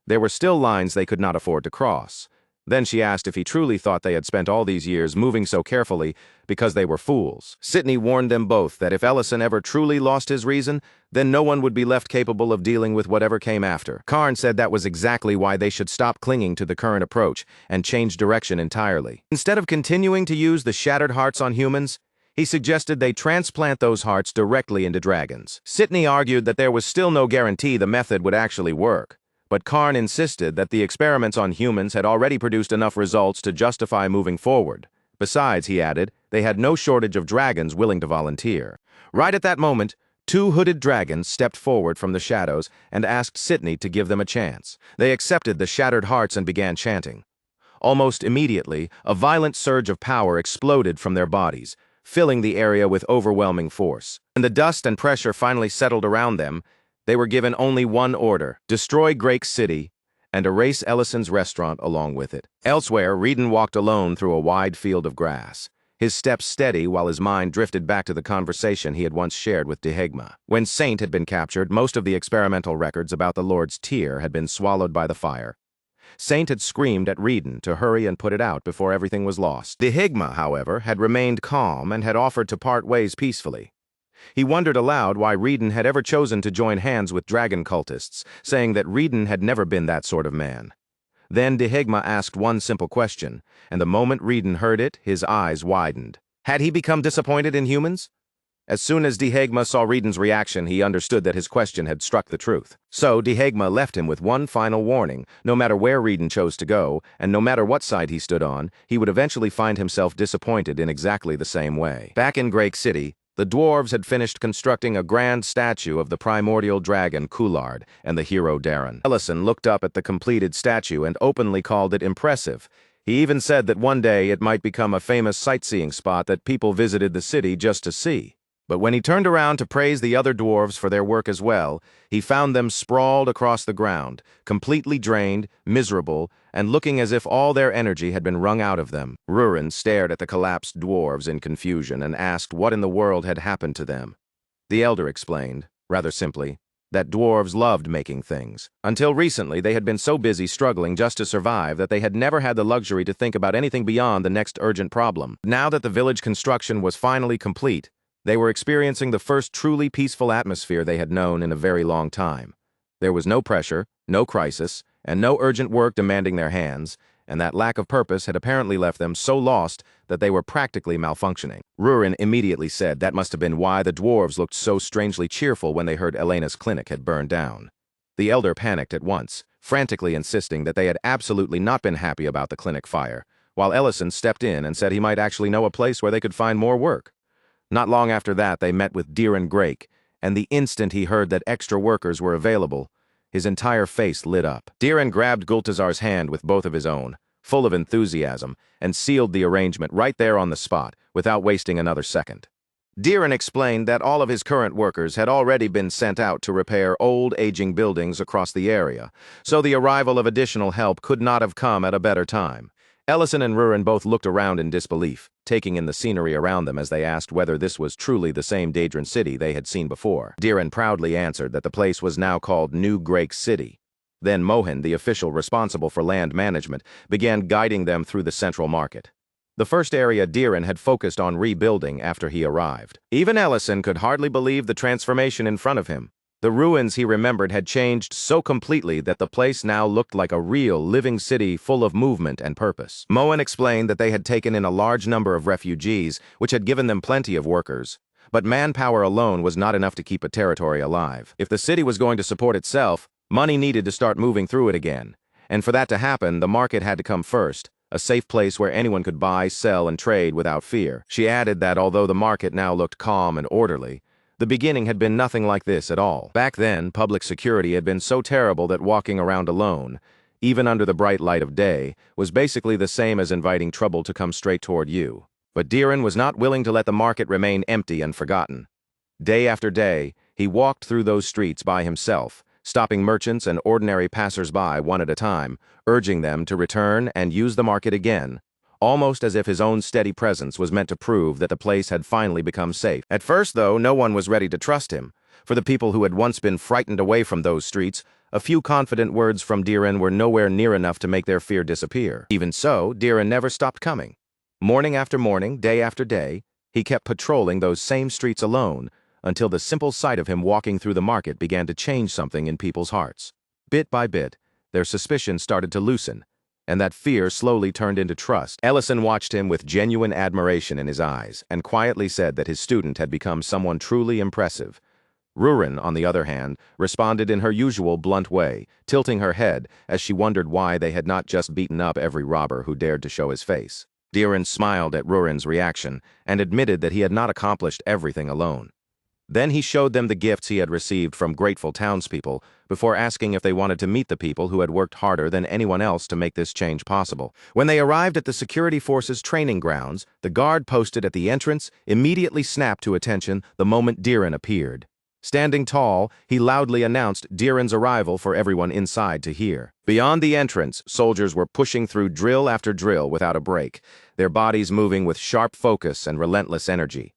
[SPEAKER 1] there were still lines they could not afford to cross. Then she asked if he truly thought they had spent all these years moving so carefully because they were fools. Sydney warned them both that if Ellison ever truly lost his reason, then no one would be left capable of dealing with whatever came after. Karn said that was exactly why they should stop clinging to the current approach and change direction entirely. Instead of continuing to use the shattered hearts on humans, he suggested they transplant those hearts directly into dragons. Sydney argued that there was still no guarantee the method would actually work, but Karn insisted that the experiments on humans had already produced enough results to justify moving forward. Besides, he added, they had no shortage of dragons willing to volunteer. Right at that moment, two hooded dragons stepped forward from the shadows and asked Sydney to give them a chance. They accepted the shattered hearts and began chanting. Almost immediately, a violent surge of power exploded from their bodies, filling the area with overwhelming force. When the dust and pressure finally settled around them, they were given only one order: destroy Grake's city and erase Ellison's restaurant along with it. Elsewhere, Reedon walked alone through a wide field of grass, his steps steady while his mind drifted back to the conversation he had once shared with Dihegma. When Saint had been captured, most of the experimental records about the Lord's tear had been swallowed by the fire. Saint had screamed at Reedon to hurry and put it out before everything was lost. Dihegma, however, had remained calm and had offered to part ways peacefully. He wondered aloud why Reedon had ever chosen to join hands with dragon cultists, saying that Reedon had never been that sort of man. Then Dihegma asked one simple question, and the moment Reedon heard it, his eyes widened. Had he become disappointed in humans? As soon as Dehegma saw Reden's reaction, he understood that his question had struck the truth. So Dehegma left him with one final warning: no matter where Reden chose to go, and no matter what side he stood on, he would eventually find himself disappointed in exactly the same way. Back in Great City, the dwarves had finished constructing a grand statue of the primordial dragon Coulard and the hero Darren. Ellison looked up at the completed statue and openly called it impressive. He even said that one day it might become a famous sightseeing spot that people visited the city just to see. But when he turned around to praise the other dwarves for their work as well, he found them sprawled across the ground, completely drained, miserable, and looking as if all their energy had been wrung out of them. Rurin stared at the collapsed dwarves in confusion and asked what in the world had happened to them. The elder explained, rather simply, that dwarves loved making things. Until recently, they had been so busy struggling just to survive that they had never had the luxury to think about anything beyond the next urgent problem. Now that the village construction was finally complete, they were experiencing the first truly peaceful atmosphere they had known in a very long time. There was no pressure, no crisis, and no urgent work demanding their hands, and that lack of purpose had apparently left them so lost that they were practically malfunctioning. Rurin immediately said that must have been why the dwarves looked so strangely cheerful when they heard Elena's clinic had burned down. The elder panicked at once, frantically insisting that they had absolutely not been happy about the clinic fire, while Ellison stepped in and said he might actually know a place where they could find more work. Not long after that, they met with Diren Grake, and the instant he heard that extra workers were available, his entire face lit up. Diren grabbed Gultazar's hand with both of his own, full of enthusiasm, and sealed the arrangement right there on the spot, without wasting another second. Diren explained that all of his current workers had already been sent out to repair old, aging buildings across the area, so the arrival of additional help could not have come at a better time. Ellison and Rurin both looked around in disbelief, taking in the scenery around them as they asked whether this was truly the same Daedran city they had seen before. Diren proudly answered that the place was now called New Great City. Then Mohin, the official responsible for land management, began guiding them through the central market. The first area Diren had focused on rebuilding after he arrived. Even Ellison could hardly believe the transformation in front of him. The ruins he remembered had changed so completely that the place now looked like a real, living city full of movement and purpose. Mohin explained that they had taken in a large number of refugees, which had given them plenty of workers. But manpower alone was not enough to keep a territory alive. If the city was going to support itself, money needed to start moving through it again. And for that to happen, the market had to come first, a safe place where anyone could buy, sell, and trade without fear. She added that although the market now looked calm and orderly, the beginning had been nothing like this at all. Back then, public security had been so terrible that walking around alone, even under the bright light of day, was basically the same as inviting trouble to come straight toward you. But Diren was not willing to let the market remain empty and forgotten. Day after day, he walked through those streets by himself, stopping merchants and ordinary passers-by one at a time, urging them to return and use the market again, almost as if his own steady presence was meant to prove that the place had finally become safe. At first, though, no one was ready to trust him. For the people who had once been frightened away from those streets, a few confident words from Diren were nowhere near enough to make their fear disappear. Even so, Diren never stopped coming. Morning after morning, day after day, he kept patrolling those same streets alone, until the simple sight of him walking through the market began to change something in people's hearts. Bit by bit, their suspicions started to loosen, and that fear slowly turned into trust. Ellison watched him with genuine admiration in his eyes, and quietly said that his student had become someone truly impressive. Rurin, on the other hand, responded in her usual blunt way, tilting her head as she wondered why they had not just beaten up every robber who dared to show his face. Diren smiled at Rurin's reaction, and admitted that he had not accomplished everything alone. Then he showed them the gifts he had received from grateful townspeople, before asking if they wanted to meet the people who had worked harder than anyone else to make this change possible. When they arrived at the security forces training grounds, the guard posted at the entrance immediately snapped to attention the moment Diren appeared. Standing tall, he loudly announced Diren's arrival for everyone inside to hear. Beyond the entrance, soldiers were pushing through drill after drill without a break, their bodies moving with sharp focus and relentless energy.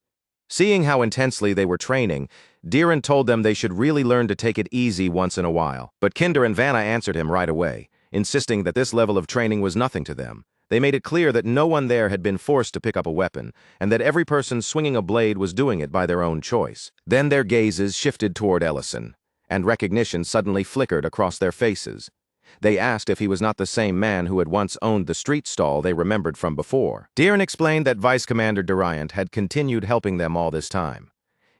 [SPEAKER 1] Seeing how intensely they were training, Diren told them they should really learn to take it easy once in a while. But Kinder and Vanna answered him right away, insisting that this level of training was nothing to them. They made it clear that no one there had been forced to pick up a weapon, and that every person swinging a blade was doing it by their own choice. Then their gazes shifted toward Ellison, and recognition suddenly flickered across their faces. They asked if he was not the same man who had once owned the street stall they remembered from before. Diran explained that Vice Commander Durant had continued helping them all this time.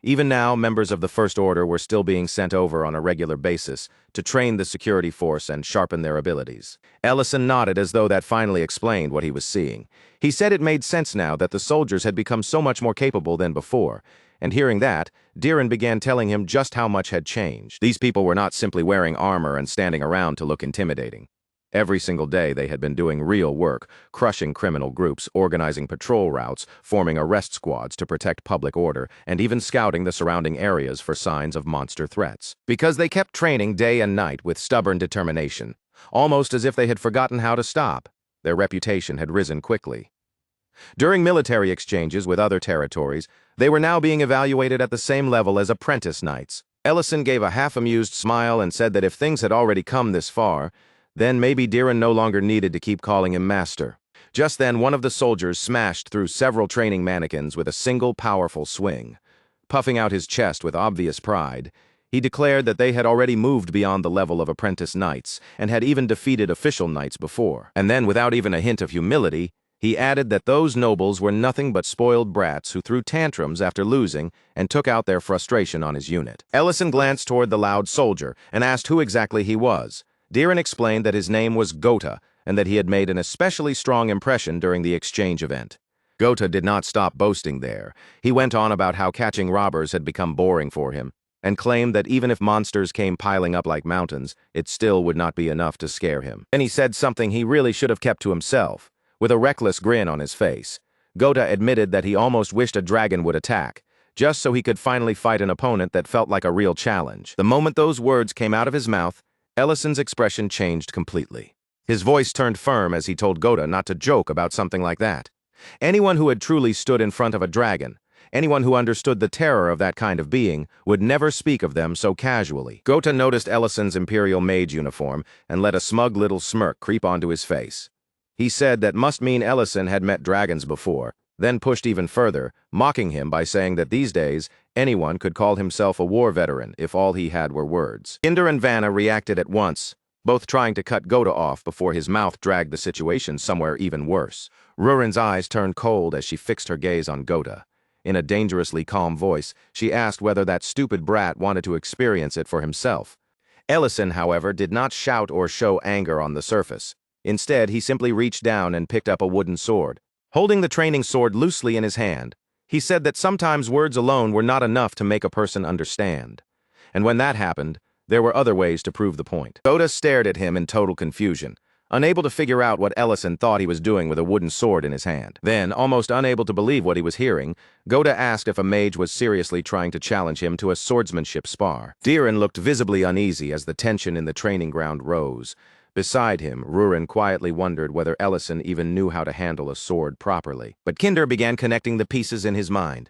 [SPEAKER 1] Even now, members of the First Order were still being sent over on a regular basis to train the security force and sharpen their abilities. Ellison nodded as though that finally explained what he was seeing. He said it made sense now that the soldiers had become so much more capable than before, and hearing that, Diran began telling him just how much had changed. These people were not simply wearing armor and standing around to look intimidating. Every single day they had been doing real work, crushing criminal groups, organizing patrol routes, forming arrest squads to protect public order, and even scouting the surrounding areas for signs of monster threats. Because they kept training day and night with stubborn determination, almost as if they had forgotten how to stop, their reputation had risen quickly. During military exchanges with other territories, they were now being evaluated at the same level as apprentice knights. Ellison gave a half-amused smile and said that if things had already come this far, then maybe Diran no longer needed to keep calling him master. Just then, one of the soldiers smashed through several training mannequins with a single powerful swing. Puffing out his chest with obvious pride, he declared that they had already moved beyond the level of apprentice knights and had even defeated official knights before. And then, without even a hint of humility, he added that those nobles were nothing but spoiled brats who threw tantrums after losing and took out their frustration on his unit. Ellison glanced toward the loud soldier and asked who exactly he was. Diran explained that his name was Gota and that he had made an especially strong impression during the exchange event. Gota did not stop boasting there. He went on about how catching robbers had become boring for him and claimed that even if monsters came piling up like mountains, it still would not be enough to scare him. Then he said something he really should have kept to himself. With a reckless grin on his face, Gota admitted that he almost wished a dragon would attack, just so he could finally fight an opponent that felt like a real challenge. The moment those words came out of his mouth, Ellison's expression changed completely. His voice turned firm as he told Gota not to joke about something like that. Anyone who had truly stood in front of a dragon, anyone who understood the terror of that kind of being, would never speak of them so casually. Gota noticed Ellison's Imperial Mage uniform and let a smug little smirk creep onto his face. He said that must mean Ellison had met dragons before, then pushed even further, mocking him by saying that these days, anyone could call himself a war veteran if all he had were words. Kinder and Vanna reacted at once, both trying to cut Gota off before his mouth dragged the situation somewhere even worse. Rurin's eyes turned cold as she fixed her gaze on Gota. In a dangerously calm voice, she asked whether that stupid brat wanted to experience it for himself. Ellison, however, did not shout or show anger on the surface. Instead, he simply reached down and picked up a wooden sword. Holding the training sword loosely in his hand, he said that sometimes words alone were not enough to make a person understand. And when that happened, there were other ways to prove the point. Gota stared at him in total confusion, unable to figure out what Ellison thought he was doing with a wooden sword in his hand. Then, almost unable to believe what he was hearing, Gota asked if a mage was seriously trying to challenge him to a swordsmanship spar. Diran looked visibly uneasy as the tension in the training ground rose. Beside him, Rurin quietly wondered whether Ellison even knew how to handle a sword properly. But Kinder began connecting the pieces in his mind.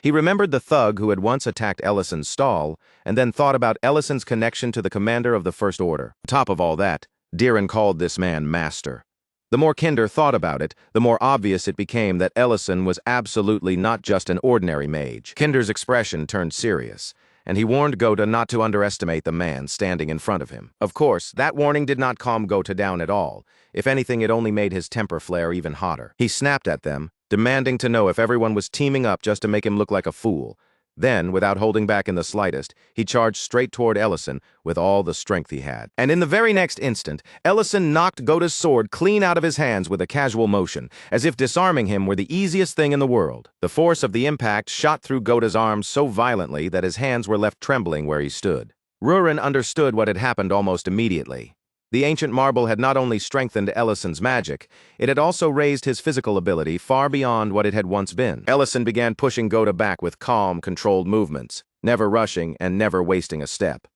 [SPEAKER 1] He remembered the thug who had once attacked Ellison's stall, and then thought about Ellison's connection to the commander of the First Order. On top of all that, Diran called this man Master. The more Kinder thought about it, the more obvious it became that Ellison was absolutely not just an ordinary mage. Kinder's expression turned serious, and he warned Gota not to underestimate the man standing in front of him. Of course, that warning did not calm Gota down at all. If anything, it only made his temper flare even hotter. He snapped at them, demanding to know if everyone was teaming up just to make him look like a fool. Then, without holding back in the slightest, he charged straight toward Ellison with all the strength he had. And in the very next instant, Ellison knocked Gota's sword clean out of his hands with a casual motion, as if disarming him were the easiest thing in the world. The force of the impact shot through Gota's arms so violently that his hands were left trembling where he stood. Rurin understood what had happened almost immediately. The ancient marble had not only strengthened Ellison's magic, it had also raised his physical ability far beyond what it had once been. Ellison began pushing Gota back with calm, controlled movements, never rushing and never wasting a step.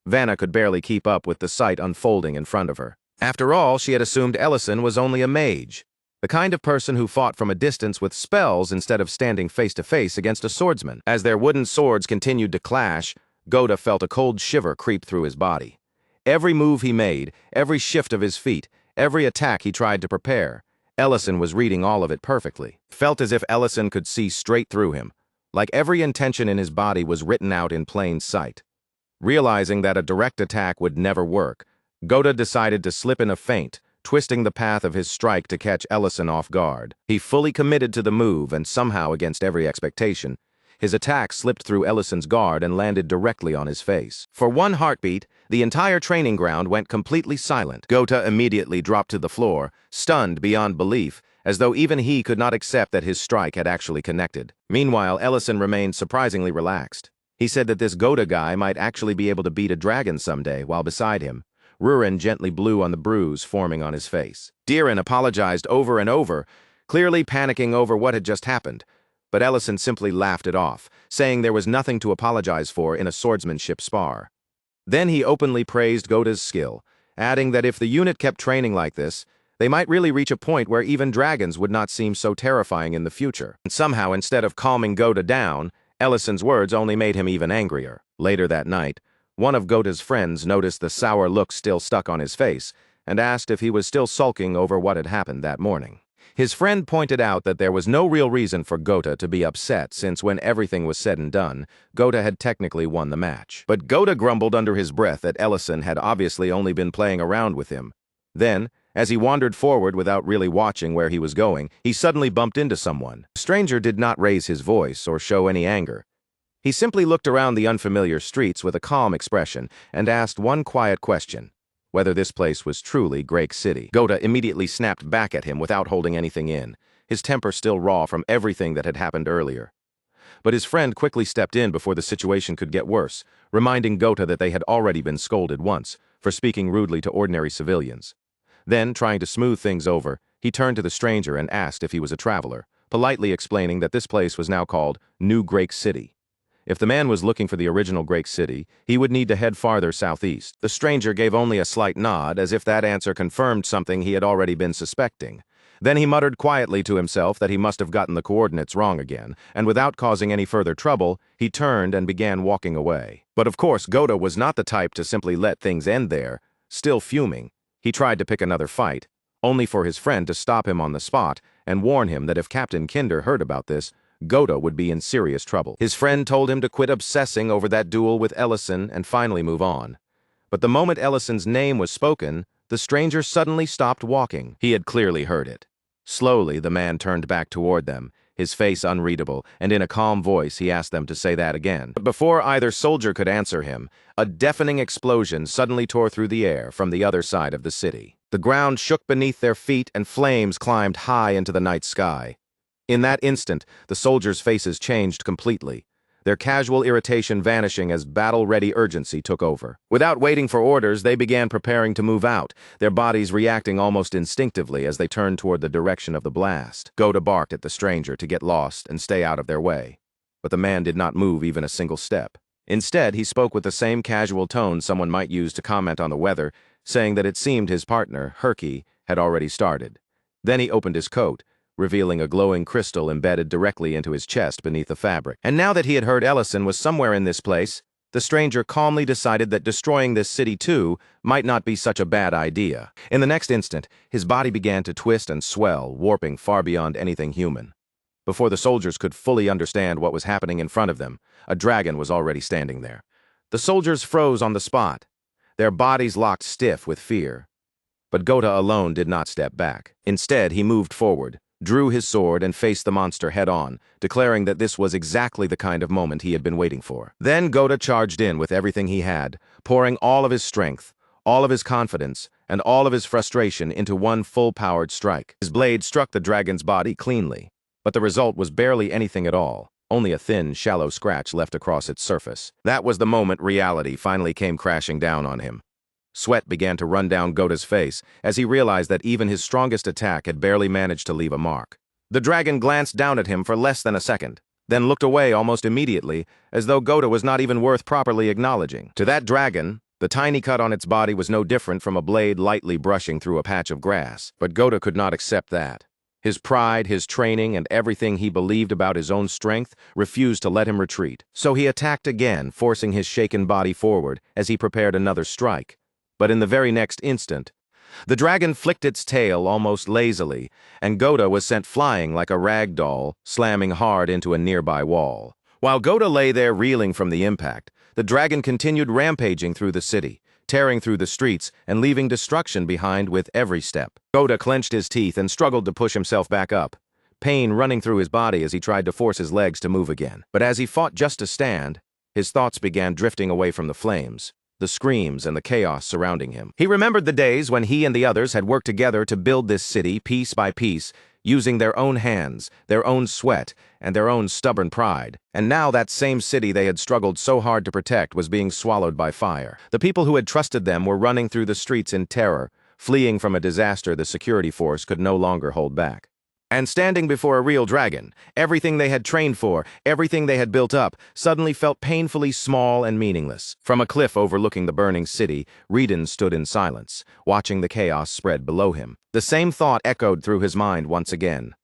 [SPEAKER 1] Vanna could barely keep up with the sight unfolding in front of her. After all, she had assumed Ellison was only a mage, the kind of person who fought from a distance with spells instead of standing face-to-face against a swordsman. As their wooden swords continued to clash, Gota felt a cold shiver creep through his body. Every move he made, every shift of his feet, every attack he tried to prepare, Ellison was reading all of it perfectly. Felt as if Ellison could see straight through him, like every intention in his body was written out in plain sight. Realizing that a direct attack would never work, Gota decided to slip in a feint, twisting the path of his strike to catch Ellison off guard. He fully committed to the move, and somehow, against every expectation, his attack slipped through Ellison's guard and landed directly on his face. For one heartbeat, the entire training ground went completely silent. Gota immediately dropped to the floor, stunned beyond belief, as though even he could not accept that his strike had actually connected. Meanwhile, Ellison remained surprisingly relaxed. He said that this Gota guy might actually be able to beat a dragon someday, while beside him, Rurin gently blew on the bruise forming on his face. Diren apologized over and over, clearly panicking over what had just happened, but Ellison simply laughed it off, saying there was nothing to apologize for in a swordsmanship spar. Then he openly praised Gota's skill, adding that if the unit kept training like this, they might really reach a point where even dragons would not seem so terrifying in the future. And somehow, instead of calming Gota down, Ellison's words only made him even angrier. Later that night, one of Gota's friends noticed the sour look still stuck on his face and asked if he was still sulking over what had happened that morning. His friend pointed out that there was no real reason for Gota to be upset since when everything was said and done, Gota had technically won the match. But Gota grumbled under his breath that Ellison had obviously only been playing around with him. Then, as he wandered forward without really watching where he was going, he suddenly bumped into someone. The stranger did not raise his voice or show any anger. He simply looked around the unfamiliar streets with a calm expression and asked one quiet question: whether this place was truly Greek City. Gota immediately snapped back at him without holding anything in, his temper still raw from everything that had happened earlier. But his friend quickly stepped in before the situation could get worse, reminding Gota that they had already been scolded once for speaking rudely to ordinary civilians. Then, trying to smooth things over, he turned to the stranger and asked if he was a traveler, politely explaining that this place was now called New Greek City. If the man was looking for the original Greek City, he would need to head farther southeast. The stranger gave only a slight nod, as if that answer confirmed something he had already been suspecting. Then he muttered quietly to himself that he must have gotten the coordinates wrong again, and without causing any further trouble, he turned and began walking away. But of course, Gota was not the type to simply let things end there. Still fuming, he tried to pick another fight, only for his friend to stop him on the spot and warn him that if Captain Kinder heard about this, Gota would be in serious trouble. His friend told him to quit obsessing over that duel with Ellison and finally move on. But the moment Ellison's name was spoken, the stranger suddenly stopped walking. He had clearly heard it. Slowly, the man turned back toward them, his face unreadable, and in a calm voice he asked them to say that again. But before either soldier could answer him, a deafening explosion suddenly tore through the air from the other side of the city. The ground shook beneath their feet and flames climbed high into the night sky. In that instant, the soldiers' faces changed completely, their casual irritation vanishing as battle-ready urgency took over. Without waiting for orders, they began preparing to move out, their bodies reacting almost instinctively as they turned toward the direction of the blast. Gota barked at the stranger to get lost and stay out of their way. But the man did not move even a single step. Instead, he spoke with the same casual tone someone might use to comment on the weather, saying that it seemed his partner, Herky, had already started. Then he opened his coat, revealing a glowing crystal embedded directly into his chest beneath the fabric. And now that he had heard Ellison was somewhere in this place, the stranger calmly decided that destroying this city too might not be such a bad idea. In the next instant, his body began to twist and swell, warping far beyond anything human. Before the soldiers could fully understand what was happening in front of them, a dragon was already standing there. The soldiers froze on the spot, their bodies locked stiff with fear. But Gota alone did not step back. Instead, he moved forward, drew his sword and faced the monster head-on, declaring that this was exactly the kind of moment he had been waiting for. Then Gota charged in with everything he had, pouring all of his strength, all of his confidence, and all of his frustration into one full-powered strike. His blade struck the dragon's body cleanly, but the result was barely anything at all, only a thin, shallow scratch left across its surface. That was the moment reality finally came crashing down on him. Sweat began to run down Gota's face as he realized that even his strongest attack had barely managed to leave a mark. The dragon glanced down at him for less than a second, then looked away almost immediately, as though Gota was not even worth properly acknowledging. To that dragon, the tiny cut on its body was no different from a blade lightly brushing through a patch of grass. But Gota could not accept that. His pride, his training, and everything he believed about his own strength refused to let him retreat. So he attacked again, forcing his shaken body forward as he prepared another strike. But in the very next instant, the dragon flicked its tail almost lazily, and Gota was sent flying like a rag doll, slamming hard into a nearby wall. While Gota lay there reeling from the impact, the dragon continued rampaging through the city, tearing through the streets and leaving destruction behind with every step. Gota clenched his teeth and struggled to push himself back up, pain running through his body as he tried to force his legs to move again. But as he fought just to stand, his thoughts began drifting away from the flames, the screams, and the chaos surrounding him. He remembered the days when he and the others had worked together to build this city piece by piece, using their own hands, their own sweat, and their own stubborn pride. And now that same city they had struggled so hard to protect was being swallowed by fire. The people who had trusted them were running through the streets in terror, fleeing from a disaster the security force could no longer hold back. And standing before a real dragon, everything they had trained for, everything they had built up, suddenly felt painfully small and meaningless. From a cliff overlooking the burning city, Reden stood in silence, watching the chaos spread below him. The same thought echoed through his mind once again.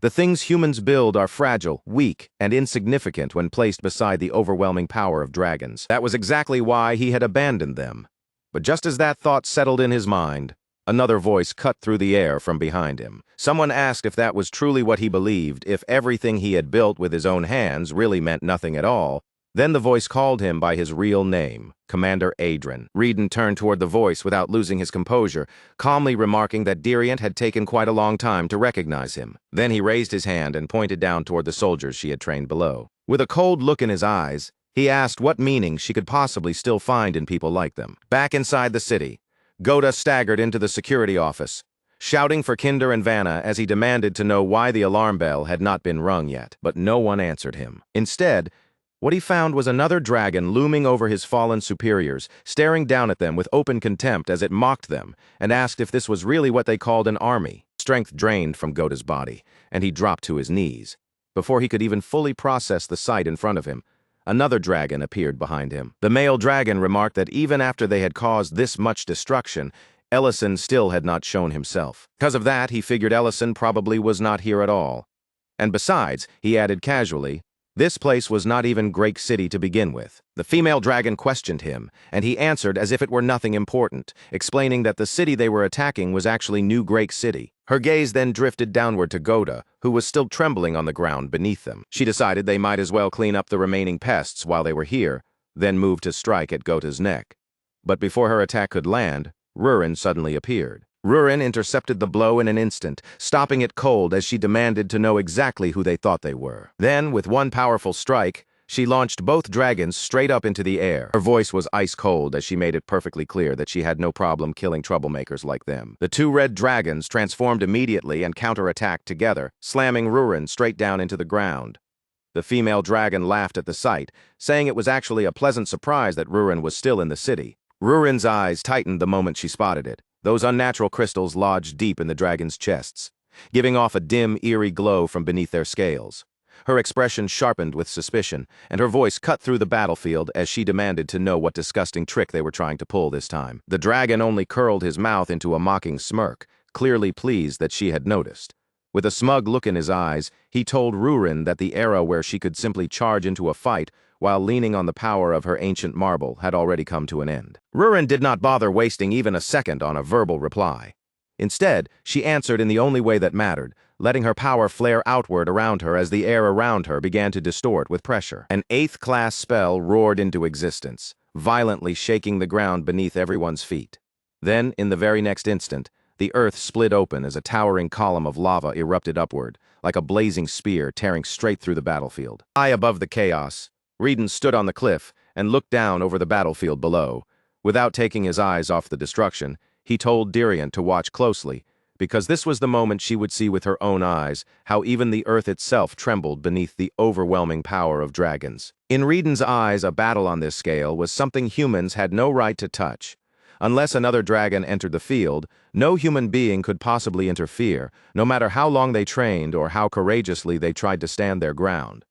[SPEAKER 1] The things humans build are fragile, weak, and insignificant when placed beside the overwhelming power of dragons. That was exactly why he had abandoned them. But just as that thought settled in his mind, another voice cut through the air from behind him. Someone asked if that was truly what he believed, if everything he had built with his own hands really meant nothing at all. Then the voice called him by his real name, Commander Adrian. Reden turned toward the voice without losing his composure, calmly remarking that Diriant had taken quite a long time to recognize him. Then he raised his hand and pointed down toward the soldiers she had trained below. With a cold look in his eyes, he asked what meaning she could possibly still find in people like them. Back inside the city, Gota staggered into the security office, shouting for Kinder and Vanna as he demanded to know why the alarm bell had not been rung yet. But no one answered him. Instead, what he found was another dragon looming over his fallen superiors, staring down at them with open contempt as it mocked them, and asked if this was really what they called an army. Strength drained from Gota's body, and he dropped to his knees. Before he could even fully process the sight in front of him, another dragon appeared behind him. The male dragon remarked that even after they had caused this much destruction, Ellison still had not shown himself. Because of that, he figured Ellison probably was not here at all. And besides, he added casually, this place was not even Great City to begin with. The female dragon questioned him, and he answered as if it were nothing important, explaining that the city they were attacking was actually New Great City. Her gaze then drifted downward to Gota, who was still trembling on the ground beneath them. She decided they might as well clean up the remaining pests while they were here, then move to strike at Gota's neck. But before her attack could land, Rurin suddenly appeared. Rurin intercepted the blow in an instant, stopping it cold as she demanded to know exactly who they thought they were. Then, with one powerful strike, she launched both dragons straight up into the air. Her voice was ice cold as she made it perfectly clear that she had no problem killing troublemakers like them. The two red dragons transformed immediately and counterattacked together, slamming Rurin straight down into the ground. The female dragon laughed at the sight, saying it was actually a pleasant surprise that Rurin was still in the city. Rurin's eyes tightened the moment she spotted it. Those unnatural crystals lodged deep in the dragon's chests, giving off a dim, eerie glow from beneath their scales. Her expression sharpened with suspicion, and her voice cut through the battlefield as she demanded to know what disgusting trick they were trying to pull this time. The dragon only curled his mouth into a mocking smirk, clearly pleased that she had noticed. With a smug look in his eyes, he told Rurin that the era where she could simply charge into a fight while leaning on the power of her ancient marble had already come to an end. Rurin did not bother wasting even a second on a verbal reply. Instead, she answered in the only way that mattered, letting her power flare outward around her as the air around her began to distort with pressure. An 8th-class spell roared into existence, violently shaking the ground beneath everyone's feet. Then, in the very next instant, the earth split open as a towering column of lava erupted upward, like a blazing spear tearing straight through the battlefield. High above the chaos, Reden stood on the cliff and looked down over the battlefield below. Without taking his eyes off the destruction, he told Diriant to watch closely, because this was the moment she would see with her own eyes how even the earth itself trembled beneath the overwhelming power of dragons. In Reden's eyes, a battle on this scale was something humans had no right to touch. Unless another dragon entered the field, no human being could possibly interfere, no matter how long they trained or how courageously they tried to stand their ground.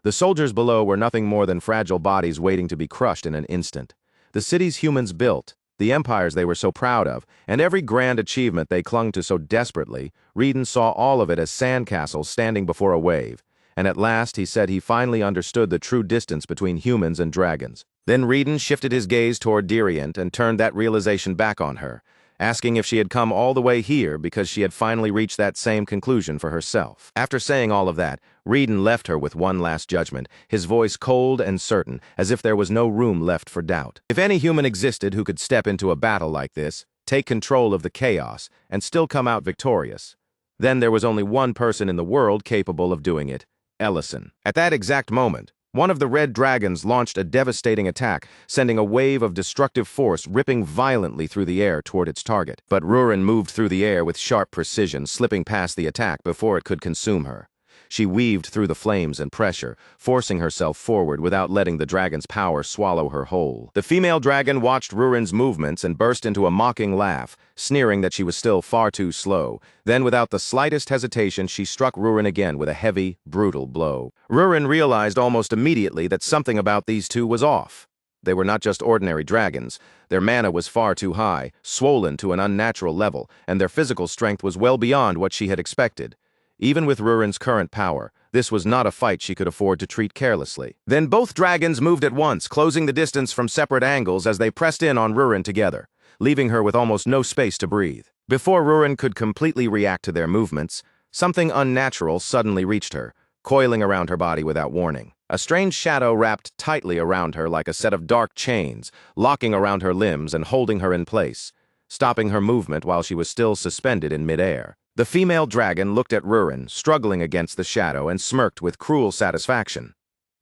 [SPEAKER 1] The soldiers below were nothing more than fragile bodies waiting to be crushed in an instant. The cities humans built, the empires they were so proud of, and every grand achievement they clung to so desperately, Reden saw all of it as sandcastles standing before a wave, and at last he said he finally understood the true distance between humans and dragons. Then Reden shifted his gaze toward Diriant and turned that realization back on her, asking if she had come all the way here because she had finally reached that same conclusion for herself. After saying all of that, Reedon left her with one last judgment, his voice cold and certain, as if there was no room left for doubt. If any human existed who could step into a battle like this, take control of the chaos, and still come out victorious, then there was only one person in the world capable of doing it: Ellison. At that exact moment, one of the red dragons launched a devastating attack, sending a wave of destructive force ripping violently through the air toward its target. But Rurin moved through the air with sharp precision, slipping past the attack before it could consume her. She weaved through the flames and pressure, forcing herself forward without letting the dragon's power swallow her whole. The female dragon watched Rurin's movements and burst into a mocking laugh, sneering that she was still far too slow. Then, without the slightest hesitation, she struck Rurin again with a heavy, brutal blow. Rurin realized almost immediately that something about these two was off. They were not just ordinary dragons. Their mana was far too high, swollen to an unnatural level, and their physical strength was well beyond what she had expected. Even with Rurin's current power, this was not a fight she could afford to treat carelessly. Then both dragons moved at once, closing the distance from separate angles as they pressed in on Rurin together, leaving her with almost no space to breathe. Before Rurin could completely react to their movements, something unnatural suddenly reached her, coiling around her body without warning. A strange shadow wrapped tightly around her like a set of dark chains, locking around her limbs and holding her in place, stopping her movement while she was still suspended in midair. The female dragon looked at Rurin, struggling against the shadow, and smirked with cruel satisfaction.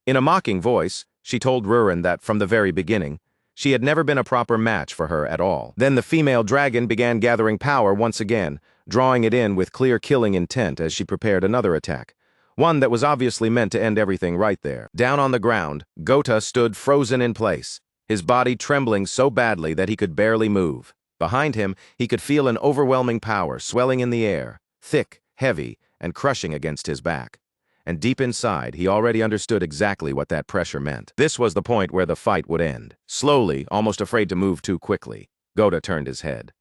[SPEAKER 1] In a mocking voice, she told Rurin that from the very beginning, she had never been a proper match for her at all. Then the female dragon began gathering power once again, drawing it in with clear killing intent as she prepared another attack, one that was obviously meant to end everything right there. Down on the ground, Gota stood frozen in place, his body trembling so badly that he could barely move. Behind him, he could feel an overwhelming power swelling in the air, thick, heavy, and crushing against his back. And deep inside, he already understood exactly what that pressure meant. This was the point where the fight would end. Slowly, almost afraid to move too quickly, Gota turned his head.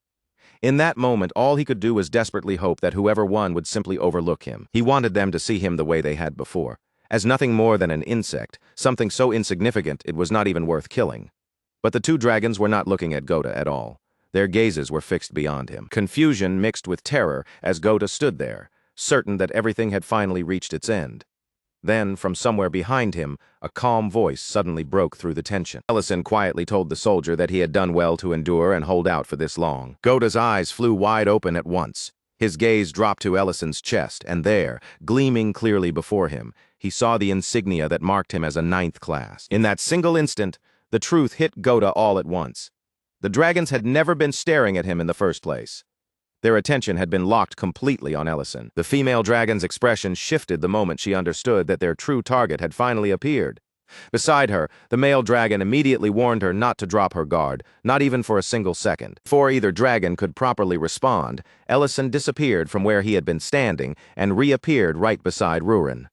[SPEAKER 1] In that moment, all he could do was desperately hope that whoever won would simply overlook him. He wanted them to see him the way they had before, as nothing more than an insect, something so insignificant it was not even worth killing. But the two dragons were not looking at Gota at all. Their gazes were fixed beyond him. Confusion mixed with terror as Gota stood there, certain that everything had finally reached its end. Then, from somewhere behind him, a calm voice suddenly broke through the tension. Ellison quietly told the soldier that he had done well to endure and hold out for this long. Gota's eyes flew wide open at once. His gaze dropped to Ellison's chest, and there, gleaming clearly before him, he saw the insignia that marked him as a 9th class. In that single instant, the truth hit Gota all at once. The dragons had never been staring at him in the first place. Their attention had been locked completely on Ellison. The female dragon's expression shifted the moment she understood that their true target had finally appeared. Beside her, the male dragon immediately warned her not to drop her guard, not even for a single second. Before either dragon could properly respond, Ellison disappeared from where he had been standing and reappeared right beside Rurin.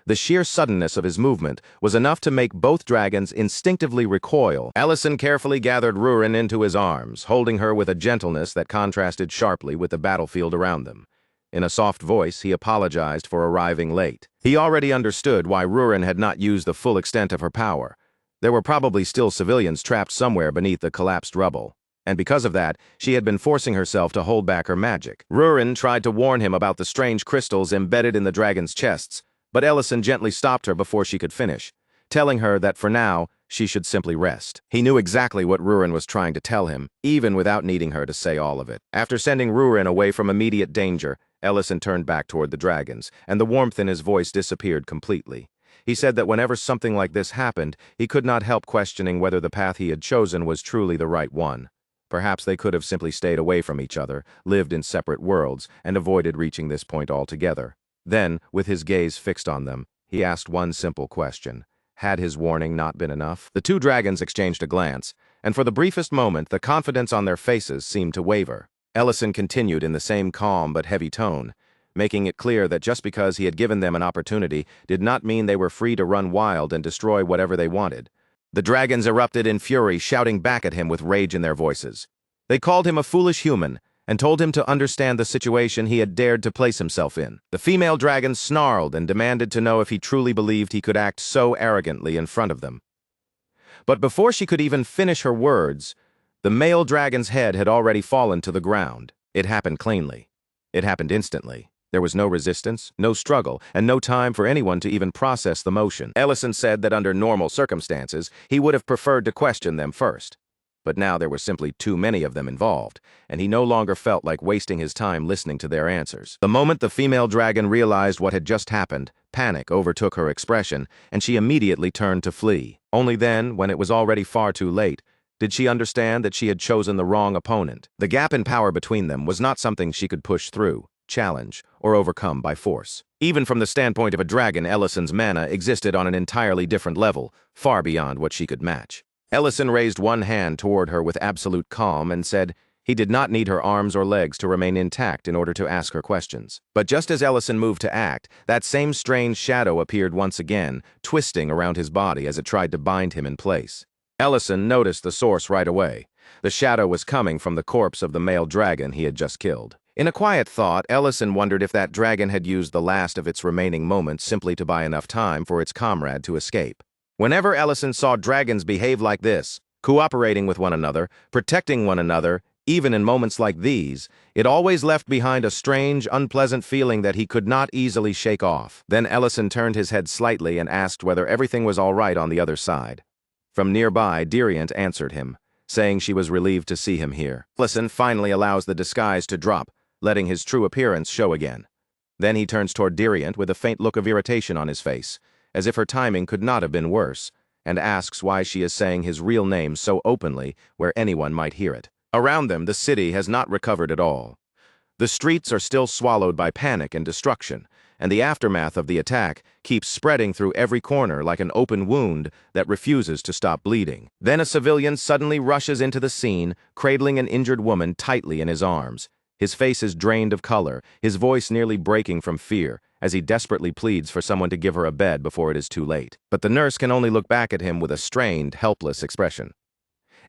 [SPEAKER 1] The sheer suddenness of his movement was enough to make both dragons instinctively recoil. Ellison carefully gathered Rurin into his arms, holding her with a gentleness that contrasted sharply with the battlefield around them. In a soft voice, he apologized for arriving late. He already understood why Rurin had not used the full extent of her power. There were probably still civilians trapped somewhere beneath the collapsed rubble, and because of that, she had been forcing herself to hold back her magic. Rurin tried to warn him about the strange crystals embedded in the dragons' chests, but Ellison gently stopped her before she could finish, telling her that for now, she should simply rest. He knew exactly what Rurin was trying to tell him, even without needing her to say all of it. After sending Rurin away from immediate danger, Ellison turned back toward the dragons, and the warmth in his voice disappeared completely. He said that whenever something like this happened, he could not help questioning whether the path he had chosen was truly the right one. Perhaps they could have simply stayed away from each other, lived in separate worlds, and avoided reaching this point altogether. Then, with his gaze fixed on them, he asked one simple question. Had his warning not been enough? The two dragons exchanged a glance, and for the briefest moment, the confidence on their faces seemed to waver. Ellison continued in the same calm but heavy tone, making it clear that just because he had given them an opportunity did not mean they were free to run wild and destroy whatever they wanted. The dragons erupted in fury, shouting back at him with rage in their voices. They called him a foolish human, and told him to understand the situation he had dared to place himself in. The female dragon snarled and demanded to know if he truly believed he could act so arrogantly in front of them. But before she could even finish her words, The male dragon's head had already fallen to the ground. It happened cleanly. It happened instantly. There was no resistance, no struggle, and no time for anyone to even process the motion. Ellison said that under normal circumstances, he would have preferred to question them first. But now there were simply too many of them involved, and he no longer felt like wasting his time listening to their answers. The moment the female dragon realized what had just happened, panic overtook her expression, and she immediately turned to flee. Only then, when it was already far too late, did she understand that she had chosen the wrong opponent. The gap in power between them was not something she could push through, challenge, or overcome by force. Even from the standpoint of a dragon, Ellison's mana existed on an entirely different level, far beyond what she could match. Ellison raised one hand toward her with absolute calm and said he did not need her arms or legs to remain intact in order to ask her questions. But just as Ellison moved to act, that same strange shadow appeared once again, twisting around his body as it tried to bind him in place. Ellison noticed the source right away. The shadow was coming from the corpse of the male dragon he had just killed. In a quiet thought, Ellison wondered if that dragon had used the last of its remaining moments simply to buy enough time for its comrade to escape. Whenever Ellison saw dragons behave like this, cooperating with one another, protecting one another, even in moments like these, it always left behind a strange, unpleasant feeling that he could not easily shake off. Then Ellison turned his head slightly and asked whether everything was all right on the other side. From nearby, Diriant answered him, saying she was relieved to see him here. Ellison finally allows the disguise to drop, letting his true appearance show again. Then he turns toward Diriant with a faint look of irritation on his face, as if her timing could not have been worse, and asks why she is saying his real name so openly where anyone might hear it. Around them, the city has not recovered at all. The streets are still swallowed by panic and destruction, and the aftermath of the attack keeps spreading through every corner like an open wound that refuses to stop bleeding. Then a civilian suddenly rushes into the scene, cradling an injured woman tightly in his arms. His face is drained of color, his voice nearly breaking from fear, as he desperately pleads for someone to give her a bed before it is too late. But the nurse can only look back at him with a strained, helpless expression.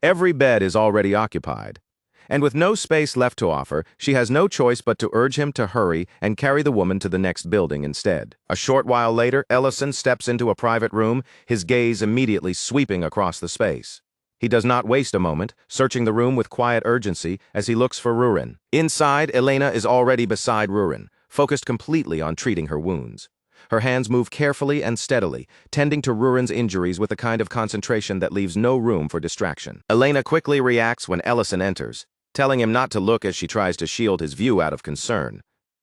[SPEAKER 1] Every bed is already occupied, and with no space left to offer, she has no choice but to urge him to hurry and carry the woman to the next building instead. A short while later, Ellison steps into a private room, his gaze immediately sweeping across the space. He does not waste a moment, searching the room with quiet urgency as he looks for Rurin. Inside, Elena is already beside Rurin, focused completely on treating her wounds. Her hands move carefully and steadily, tending to Rurin's injuries with a kind of concentration that leaves no room for distraction. Elena quickly reacts when Ellison enters, telling him not to look as she tries to shield his view out of concern.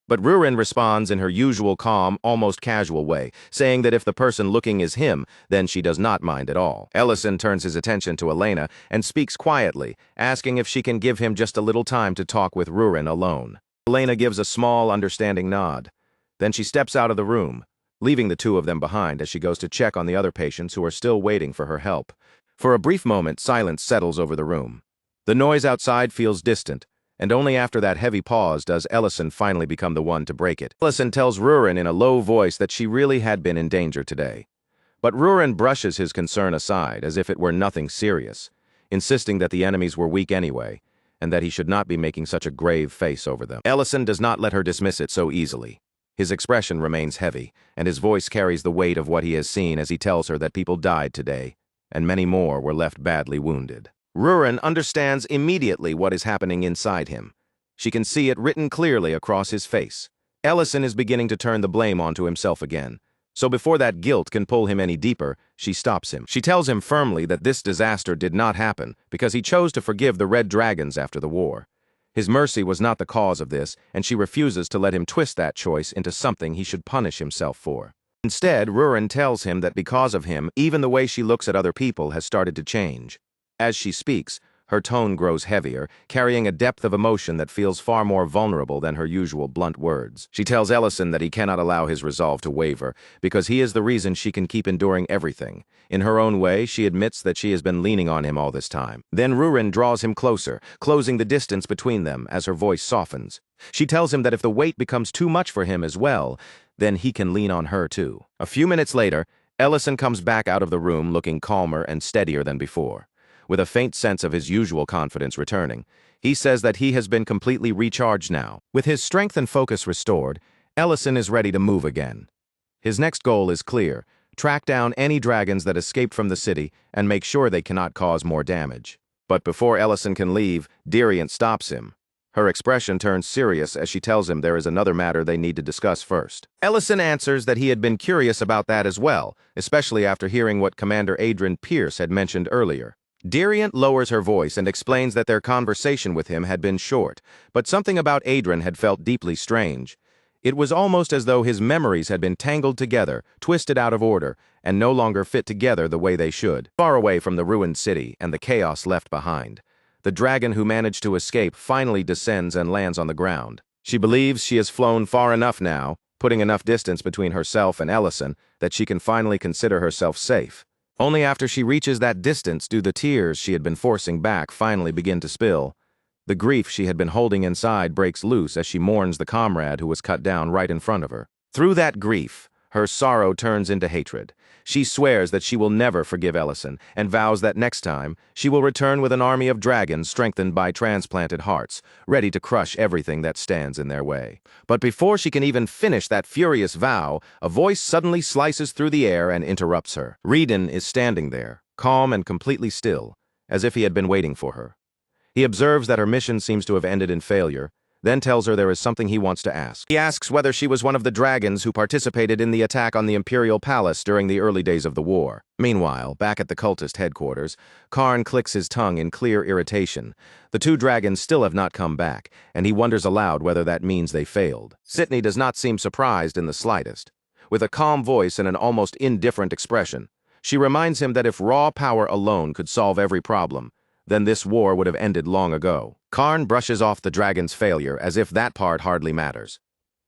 [SPEAKER 1] But Rurin responds in her usual calm, almost casual way, saying that if the person looking is him, then she does not mind at all. Ellison turns his attention to Elena and speaks quietly, asking if she can give him just a little time to talk with Rurin alone. Elena gives a small, understanding nod. Then she steps out of the room, leaving the two of them behind as she goes to check on the other patients who are still waiting for her help. For a brief moment, silence settles over the room. The noise outside feels distant, and only after that heavy pause does Ellison finally become the one to break it. Ellison tells Rurin in a low voice that she really had been in danger today. But Rurin brushes his concern aside as if it were nothing serious, insisting that the enemies were weak anyway, and that he should not be making such a grave face over them. Ellison does not let her dismiss it so easily. His expression remains heavy, and his voice carries the weight of what he has seen as he tells her that people died today, and many more were left badly wounded. Rurin understands immediately what is happening inside him. She can see it written clearly across his face. Ellison is beginning to turn the blame onto himself again. So before that guilt can pull him any deeper, she stops him. She tells him firmly that this disaster did not happen because he chose to forgive the Red Dragons after the war. His mercy was not the cause of this, and she refuses to let him twist that choice into something he should punish himself for. Instead, Rurin tells him that because of him, even the way she looks at other people has started to change. As she speaks, her tone grows heavier, carrying a depth of emotion that feels far more vulnerable than her usual blunt words. She tells Ellison that he cannot allow his resolve to waver, because he is the reason she can keep enduring everything. In her own way, she admits that she has been leaning on him all this time. Then Rurin draws him closer, closing the distance between them as her voice softens. She tells him that if the weight becomes too much for him as well, then he can lean on her too. A few minutes later, Ellison comes back out of the room looking calmer and steadier than before. With a faint sense of his usual confidence returning, he says that he has been completely recharged now. With his strength and focus restored, Ellison is ready to move again. His next goal is clear: track down any dragons that escaped from the city and make sure they cannot cause more damage. But before Ellison can leave, Diriant stops him. Her expression turns serious as she tells him there is another matter they need to discuss first. Ellison answers that he had been curious about that as well, especially after hearing what Commander Adrian Pierce had mentioned earlier. Diriant lowers her voice and explains that their conversation with him had been short, but something about Adrian had felt deeply strange. It was almost as though his memories had been tangled together, twisted out of order, and no longer fit together the way they should. Far away from the ruined city and the chaos left behind, the dragon who managed to escape finally descends and lands on the ground. She believes she has flown far enough now, putting enough distance between herself and Ellison, that she can finally consider herself safe. Only after she reaches that distance do the tears she had been forcing back finally begin to spill. The grief she had been holding inside breaks loose as she mourns the comrade who was cut down right in front of her. Through that grief, her sorrow turns into hatred. She swears that she will never forgive Ellison and vows that next time, she will return with an army of dragons strengthened by transplanted hearts, ready to crush everything that stands in their way. But before she can even finish that furious vow, a voice suddenly slices through the air and interrupts her. Reedon is standing there, calm and completely still, as if he had been waiting for her. He observes that her mission seems to have ended in failure, then tells her there is something he wants to ask. He asks whether she was one of the dragons who participated in the attack on the Imperial Palace during the early days of the war. Meanwhile, back at the cultist headquarters, Karn clicks his tongue in clear irritation. The two dragons still have not come back, and he wonders aloud whether that means they failed. Sydney does not seem surprised in the slightest. With a calm voice and an almost indifferent expression, she reminds him that if raw power alone could solve every problem, then this war would have ended long ago. Karn brushes off the dragon's failure as if that part hardly matters.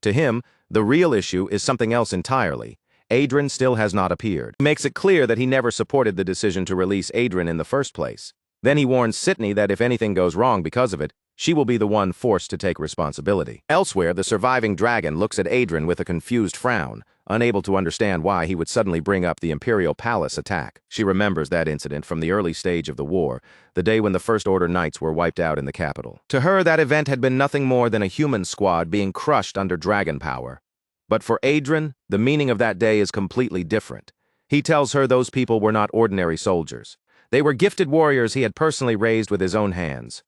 [SPEAKER 1] To him, the real issue is something else entirely. Adrian still has not appeared. He makes it clear that he never supported the decision to release Adrian in the first place. Then he warns Sydney that if anything goes wrong because of it, she will be the one forced to take responsibility. Elsewhere, the surviving dragon looks at Adrian with a confused frown, unable to understand why he would suddenly bring up the Imperial Palace attack. She remembers that incident from the early stage of the war, the day when the First Order Knights were wiped out in the capital. To her, that event had been nothing more than a human squad being crushed under dragon power. But for Adrian, the meaning of that day is completely different. He tells her those people were not ordinary soldiers. They were gifted warriors he had personally raised with his own hands.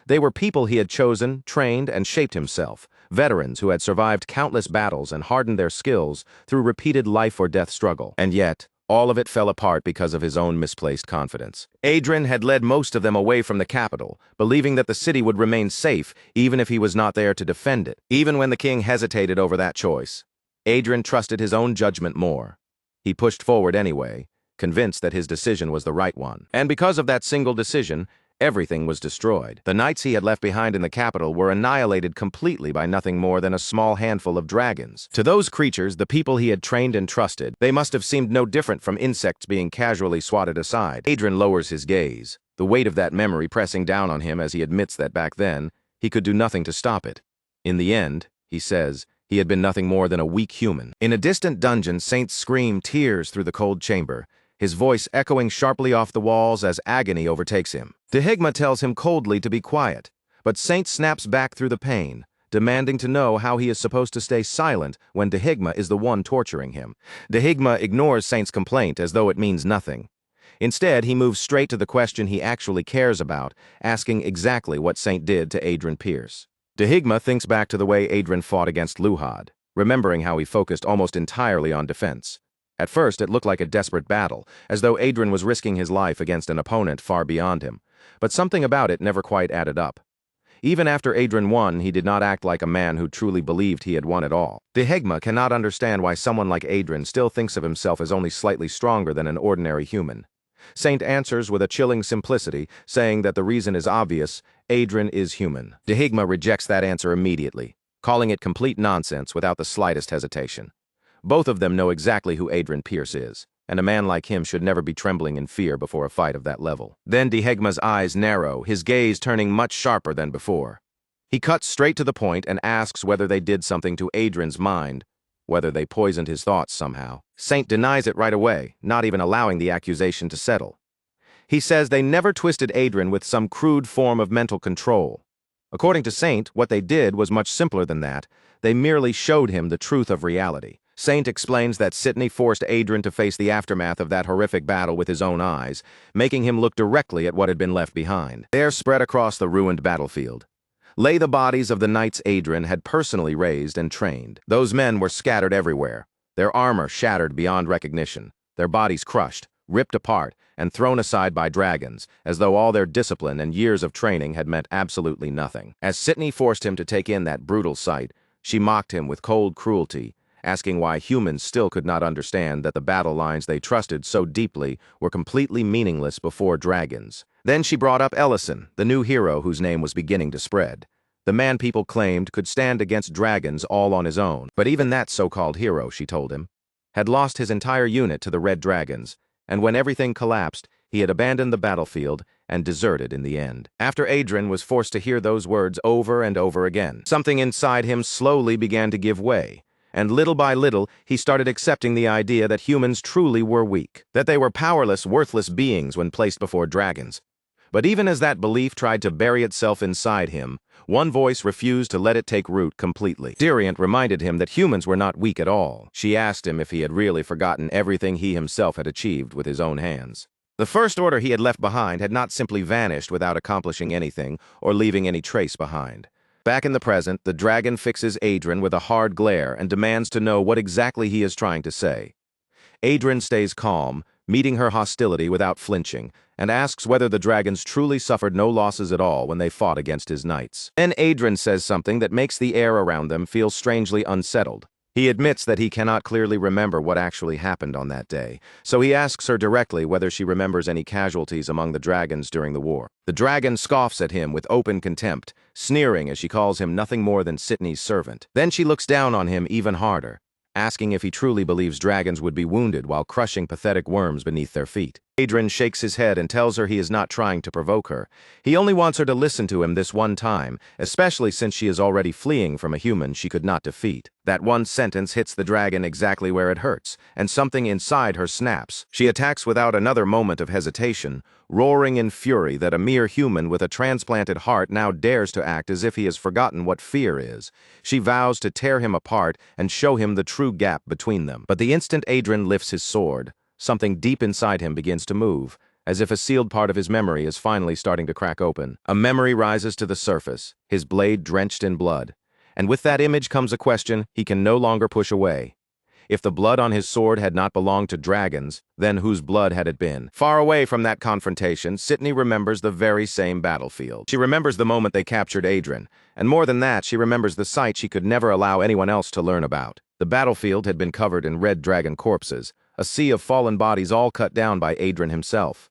[SPEAKER 1] They were people he had chosen, trained, and shaped himself, veterans who had survived countless battles and hardened their skills through repeated life-or-death struggle. And yet, all of it fell apart because of his own misplaced confidence. Adrian had led most of them away from the capital, believing that the city would remain safe even if he was not there to defend it. Even when the king hesitated over that choice, Adrian trusted his own judgment more. He pushed forward anyway, convinced that his decision was the right one. And because of that single decision, everything was destroyed. The knights he had left behind in the capital were annihilated completely by nothing more than a small handful of dragons. To those creatures, the people he had trained and trusted, they must have seemed no different from insects being casually swatted aside. Adrian lowers his gaze, the weight of that memory pressing down on him as he admits that back then, he could do nothing to stop it. In the end, he says, he had been nothing more than a weak human. In a distant dungeon, Saint screams tears through the cold chamber, his voice echoing sharply off the walls as agony overtakes him. Dehigma tells him coldly to be quiet, but Saint snaps back through the pain, demanding to know how he is supposed to stay silent when Dehigma is the one torturing him. Dehigma ignores Saint's complaint as though it means nothing. Instead, he moves straight to the question he actually cares about, asking exactly what Saint did to Adrian Pierce. Dehigma thinks back to the way Adrian fought against Luhad, remembering how he focused almost entirely on defense. At first, it looked like a desperate battle, as though Adrian was risking his life against an opponent far beyond him. But something about it never quite added up. Even after Adrian won, he did not act like a man who truly believed he had won it all. Dehigma cannot understand why someone like Adrian still thinks of himself as only slightly stronger than an ordinary human. Saint answers with a chilling simplicity, saying that the reason is obvious: Adrian is human. Dehigma rejects that answer immediately, calling it complete nonsense without the slightest hesitation. Both of them know exactly who Adrian Pierce is, and a man like him should never be trembling in fear before a fight of that level. Then Dehigma's eyes narrow, his gaze turning much sharper than before. He cuts straight to the point and asks whether they did something to Adrian's mind, whether they poisoned his thoughts somehow. Saint denies it right away, not even allowing the accusation to settle. He says they never twisted Adrian with some crude form of mental control. According to Saint, what they did was much simpler than that. They merely showed him the truth of reality, Saint explains that Sydney forced Adrian to face the aftermath of that horrific battle with his own eyes, making him look directly at what had been left behind. There, spread across the ruined battlefield, lay the bodies of the knights Adrian had personally raised and trained. Those men were scattered everywhere, their armor shattered beyond recognition, their bodies crushed, ripped apart, and thrown aside by dragons, as though all their discipline and years of training had meant absolutely nothing. As Sydney forced him to take in that brutal sight, she mocked him with cold cruelty, asking why humans still could not understand that the battle lines they trusted so deeply were completely meaningless before dragons. Then she brought up Ellison, the new hero whose name was beginning to spread. The man people claimed could stand against dragons all on his own, but even that so-called hero, she told him, had lost his entire unit to the red dragons, and when everything collapsed, he had abandoned the battlefield and deserted in the end. After Adrian was forced to hear those words over and over again, something inside him slowly began to give way, and little by little, he started accepting the idea that humans truly were weak, that they were powerless, worthless beings when placed before dragons. But even as that belief tried to bury itself inside him, one voice refused to let it take root completely. Diriant reminded him that humans were not weak at all. She asked him if he had really forgotten everything he himself had achieved with his own hands. The first order he had left behind had not simply vanished without accomplishing anything or leaving any trace behind. Back in the present, the dragon fixes Adrian with a hard glare and demands to know what exactly he is trying to say. Adrian stays calm, meeting her hostility without flinching, and asks whether the dragons truly suffered no losses at all when they fought against his knights. Then Adrian says something that makes the air around them feel strangely unsettled. He admits that he cannot clearly remember what actually happened on that day, so he asks her directly whether she remembers any casualties among the dragons during the war. The dragon scoffs at him with open contempt, sneering as she calls him nothing more than Sydney's servant. Then she looks down on him even harder, asking if he truly believes dragons would be wounded while crushing pathetic worms beneath their feet. Adrian shakes his head and tells her he is not trying to provoke her. He only wants her to listen to him this one time, especially since she is already fleeing from a human she could not defeat. That one sentence hits the dragon exactly where it hurts, and something inside her snaps. She attacks without another moment of hesitation, roaring in fury that a mere human with a transplanted heart now dares to act as if he has forgotten what fear is. She vows to tear him apart and show him the true gap between them. But the instant Adrian lifts his sword, something deep inside him begins to move, as if a sealed part of his memory is finally starting to crack open. A memory rises to the surface, his blade drenched in blood. And with that image comes a question he can no longer push away. If the blood on his sword had not belonged to dragons, then whose blood had it been? Far away from that confrontation, Sydney remembers the very same battlefield. She remembers the moment they captured Adrian, and more than that, she remembers the sight she could never allow anyone else to learn about. The battlefield had been covered in red dragon corpses, a sea of fallen bodies all cut down by Adrian himself.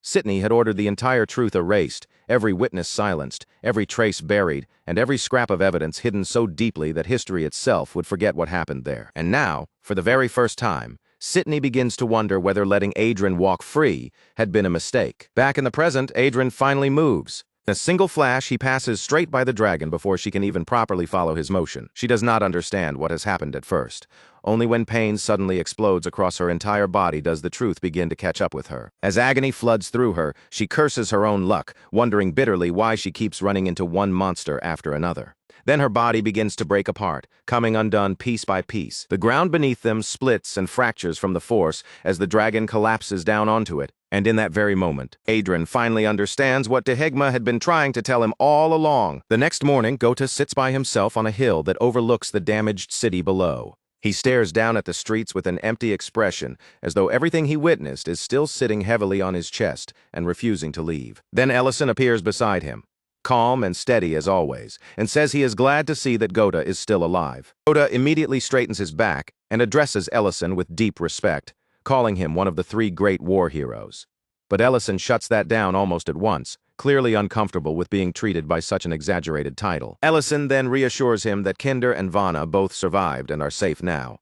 [SPEAKER 1] Sydney had ordered the entire truth erased, every witness silenced, every trace buried, and every scrap of evidence hidden so deeply that history itself would forget what happened there. And now, for the very first time, Sydney begins to wonder whether letting Adrian walk free had been a mistake. Back in the present, Adrian finally moves. In a single flash, he passes straight by the dragon before she can even properly follow his motion. She does not understand what has happened at first. Only when pain suddenly explodes across her entire body does the truth begin to catch up with her. As agony floods through her, she curses her own luck, wondering bitterly why she keeps running into one monster after another. Then her body begins to break apart, coming undone piece by piece. The ground beneath them splits and fractures from the force as the dragon collapses down onto it. And in that very moment, Adrian finally understands what Dehegma had been trying to tell him all along. The next morning, Gota sits by himself on a hill that overlooks the damaged city below. He stares down at the streets with an empty expression, as though everything he witnessed is still sitting heavily on his chest and refusing to leave. Then Ellison appears beside him, calm and steady as always, and says he is glad to see that Gota is still alive. Gota immediately straightens his back and addresses Ellison with deep respect, calling him one of the 3 great war heroes. But Ellison shuts that down almost at once, clearly uncomfortable with being treated by such an exaggerated title. Ellison then reassures him that Kinder and Vanna both survived and are safe now.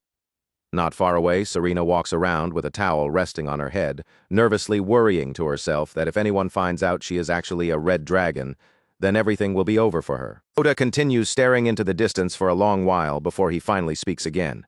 [SPEAKER 1] Not far away, Serena walks around with a towel resting on her head, nervously worrying to herself that if anyone finds out she is actually a red dragon, then everything will be over for her. Gota continues staring into the distance for a long while before he finally speaks again.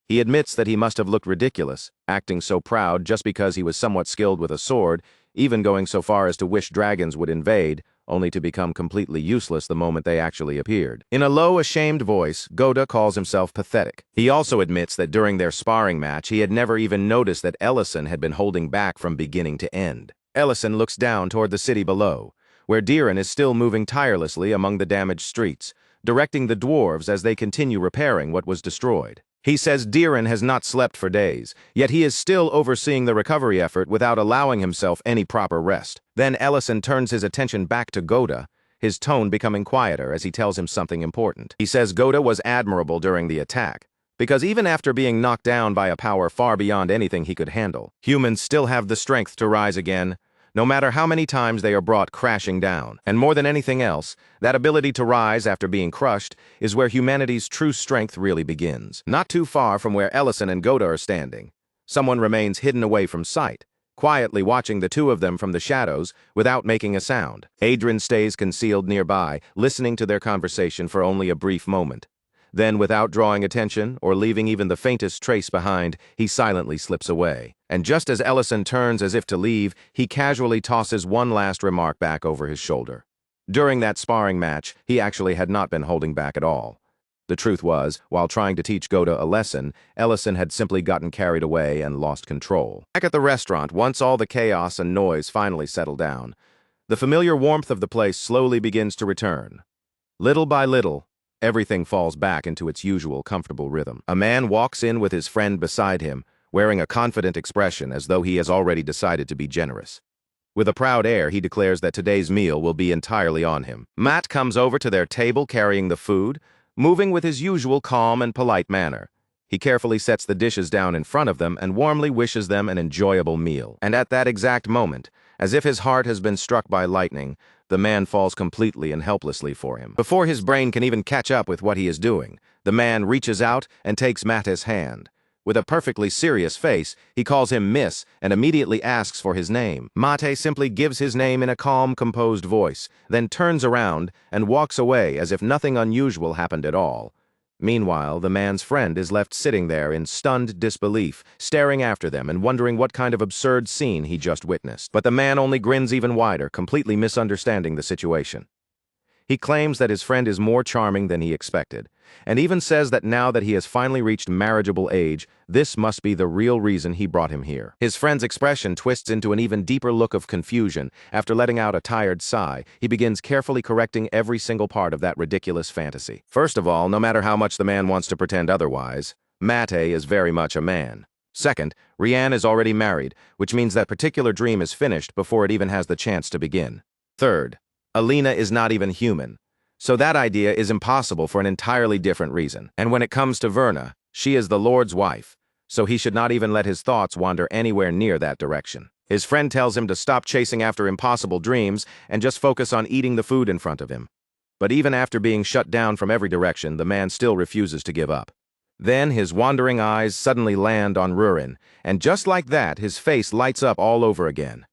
[SPEAKER 1] He admits that he must have looked ridiculous, acting so proud just because he was somewhat skilled with a sword, even going so far as to wish dragons would invade, only to become completely useless the moment they actually appeared. In a low, ashamed voice, Goda calls himself pathetic. He also admits that during their sparring match, he had never even noticed that Ellison had been holding back from beginning to end. Ellison looks down toward the city below, where Diren is still moving tirelessly among the damaged streets, directing the dwarves as they continue repairing what was destroyed. He says Diren has not slept for days, yet he is still overseeing the recovery effort without allowing himself any proper rest. Then Ellison turns his attention back to Goda, his tone becoming quieter as he tells him something important. He says Goda was admirable during the attack, because even after being knocked down by a power far beyond anything he could handle, humans still have the strength to rise again, no matter how many times they are brought crashing down. And more than anything else, that ability to rise after being crushed is where humanity's true strength really begins. Not too far from where Ellison and Goda are standing, someone remains hidden away from sight, quietly watching the two of them from the shadows without making a sound. Adrian stays concealed nearby, listening to their conversation for only a brief moment. Then, without drawing attention or leaving even the faintest trace behind, he silently slips away. And just as Ellison turns as if to leave, he casually tosses one last remark back over his shoulder. During that sparring match, he actually had not been holding back at all. The truth was, while trying to teach Goda a lesson, Ellison had simply gotten carried away and lost control. Back at the restaurant, once all the chaos and noise finally settle down, the familiar warmth of the place slowly begins to return. Little by little, everything falls back into its usual comfortable rhythm. A man walks in with his friend beside him, wearing a confident expression as though he has already decided to be generous. With a proud air, he declares that today's meal will be entirely on him. Matt comes over to their table carrying the food, moving with his usual calm and polite manner. He carefully sets the dishes down in front of them and warmly wishes them an enjoyable meal. And at that exact moment, as if his heart has been struck by lightning, the man falls completely and helplessly for him. Before his brain can even catch up with what he is doing, the man reaches out and takes Mate's hand. With a perfectly serious face, he calls him Miss and immediately asks for his name. Mate simply gives his name in a calm, composed voice, then turns around and walks away as if nothing unusual happened at all. Meanwhile, the man's friend is left sitting there in stunned disbelief, staring after them and wondering what kind of absurd scene he just witnessed. But the man only grins even wider, completely misunderstanding the situation. He claims that his friend is more charming than he expected, and even says that now that he has finally reached marriageable age, this must be the real reason he brought him here. His friend's expression twists into an even deeper look of confusion. After letting out a tired sigh, he begins carefully correcting every single part of that ridiculous fantasy. First of all, no matter how much the man wants to pretend otherwise, Mate is very much a man. Second, Rianne is already married, which means that particular dream is finished before it even has the chance to begin. Third, Elena is not even human, so that idea is impossible for an entirely different reason. And when it comes to Verna, she is the Lord's wife, so he should not even let his thoughts wander anywhere near that direction. His friend tells him to stop chasing after impossible dreams and just focus on eating the food in front of him. But even after being shut down from every direction, the man still refuses to give up. Then his wandering eyes suddenly land on Rurin, and just like that, his face lights up all over again.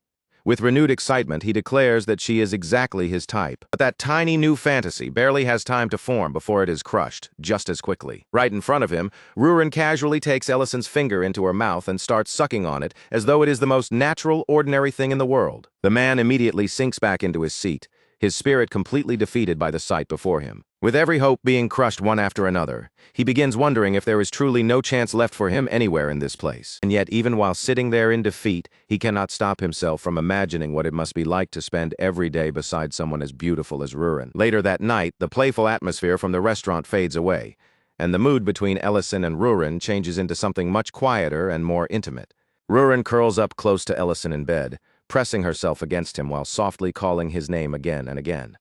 [SPEAKER 1] With renewed excitement, he declares that she is exactly his type. But that tiny new fantasy barely has time to form before it is crushed, just as quickly. Right in front of him, Rurin casually takes Ellison's finger into her mouth and starts sucking on it as though it is the most natural, ordinary thing in the world. The man immediately sinks back into his seat, his spirit completely defeated by the sight before him. With every hope being crushed one after another, he begins wondering if there is truly no chance left for him anywhere in this place. And yet, even while sitting there in defeat, he cannot stop himself from imagining what it must be like to spend every day beside someone as beautiful as Rurin. Later that night, the playful atmosphere from the restaurant fades away, and the mood between Ellison and Rurin changes into something much quieter and more intimate. Rurin curls up close to Ellison in bed, pressing herself against him while softly calling his name again and again.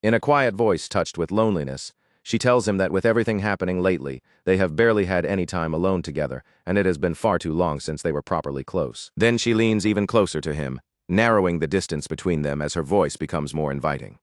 [SPEAKER 1] In a quiet voice touched with loneliness, she tells him that with everything happening lately, they have barely had any time alone together, and it has been far too long since they were properly close. Then she leans even closer to him, narrowing the distance between them as her voice becomes more inviting.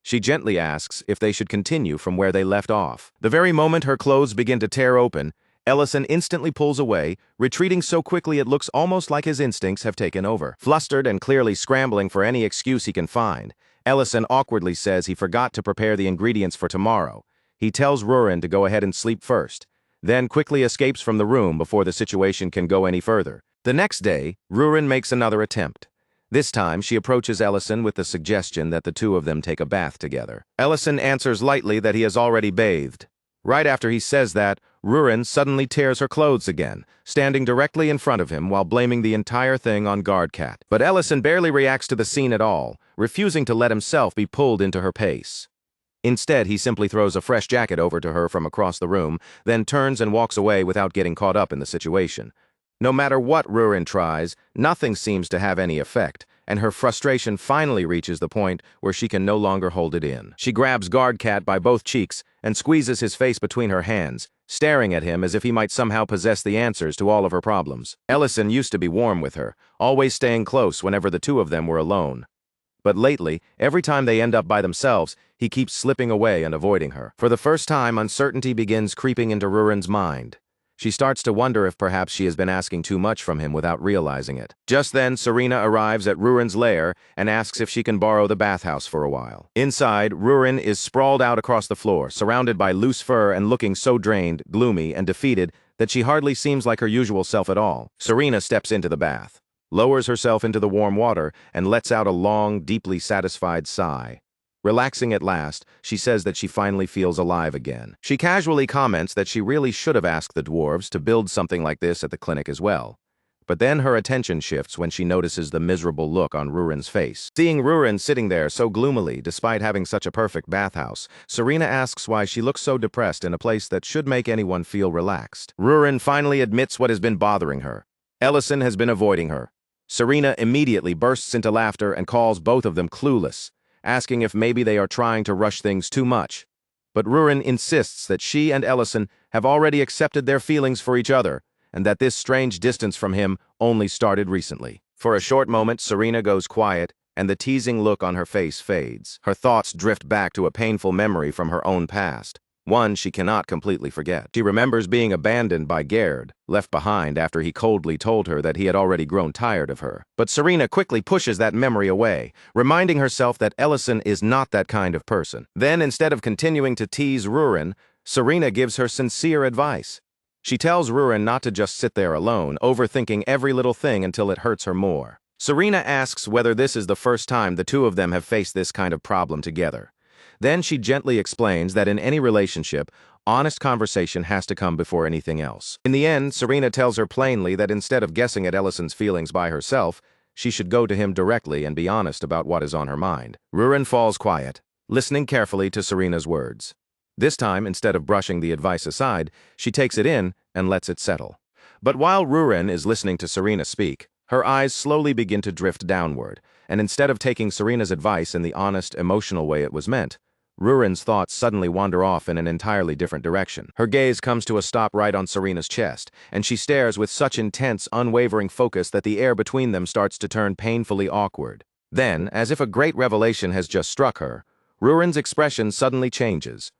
[SPEAKER 1] She gently asks if they should continue from where they left off. The very moment her clothes begin to tear open, Ellison instantly pulls away, retreating so quickly it looks almost like his instincts have taken over. Flustered and clearly scrambling for any excuse he can find, Ellison awkwardly says he forgot to prepare the ingredients for tomorrow. He tells Rurin to go ahead and sleep first, then quickly escapes from the room before the situation can go any further. The next day, Rurin makes another attempt. This time, she approaches Ellison with the suggestion that the two of them take a bath together. Ellison answers lightly that he has already bathed. Right after he says that, Rurin suddenly tears her clothes again, standing directly in front of him while blaming the entire thing on Guardcat. But Ellison barely reacts to the scene at all, refusing to let himself be pulled into her pace. Instead, he simply throws a fresh jacket over to her from across the room, then turns and walks away without getting caught up in the situation. No matter what Rurin tries, nothing seems to have any effect, and her frustration finally reaches the point where she can no longer hold it in. She grabs Guardcat by both cheeks and squeezes his face between her hands, staring at him as if he might somehow possess the answers to all of her problems. Ellison used to be warm with her, always staying close whenever the two of them were alone. But lately, every time they end up by themselves, he keeps slipping away and avoiding her. For the first time, uncertainty begins creeping into Rurin's mind. She starts to wonder if perhaps she has been asking too much from him without realizing it. Just then, Serena arrives at Rurin's lair and asks if she can borrow the bathhouse for a while. Inside, Rurin is sprawled out across the floor, surrounded by loose fur and looking so drained, gloomy, and defeated that she hardly seems like her usual self at all. Serena steps into the bath, lowers herself into the warm water, and lets out a long, deeply satisfied sigh. Relaxing at last, she says that she finally feels alive again. She casually comments that she really should have asked the dwarves to build something like this at the clinic as well. But then her attention shifts when she notices the miserable look on Rurin's face. Seeing Rurin sitting there so gloomily despite having such a perfect bathhouse, Serena asks why she looks so depressed in a place that should make anyone feel relaxed. Rurin finally admits what has been bothering her. Ellison has been avoiding her. Serena immediately bursts into laughter and calls both of them clueless, asking if maybe they are trying to rush things too much. But Rurin insists that she and Ellison have already accepted their feelings for each other, and that this strange distance from him only started recently. For a short moment, Serena goes quiet, and the teasing look on her face fades. Her thoughts drift back to a painful memory from her own past, one she cannot completely forget. She remembers being abandoned by Gerd, left behind after he coldly told her that he had already grown tired of her. But Serena quickly pushes that memory away, reminding herself that Ellison is not that kind of person. Then, instead of continuing to tease Rurin, Serena gives her sincere advice. She tells Rurin not to just sit there alone, overthinking every little thing until it hurts her more. Serena asks whether this is the first time the two of them have faced this kind of problem together. Then she gently explains that in any relationship, honest conversation has to come before anything else. In the end, Serena tells her plainly that instead of guessing at Ellison's feelings by herself, she should go to him directly and be honest about what is on her mind. Rurin falls quiet, listening carefully to Serena's words. This time, instead of brushing the advice aside, she takes it in and lets it settle. But while Rurin is listening to Serena speak, her eyes slowly begin to drift downward, and instead of taking Serena's advice in the honest, emotional way it was meant, Rurin's thoughts suddenly wander off in an entirely different direction. Her gaze comes to a stop right on Serena's chest, and she stares with such intense, unwavering focus that the air between them starts to turn painfully awkward. Then, as if a great revelation has just struck her, Rurin's expression suddenly changes.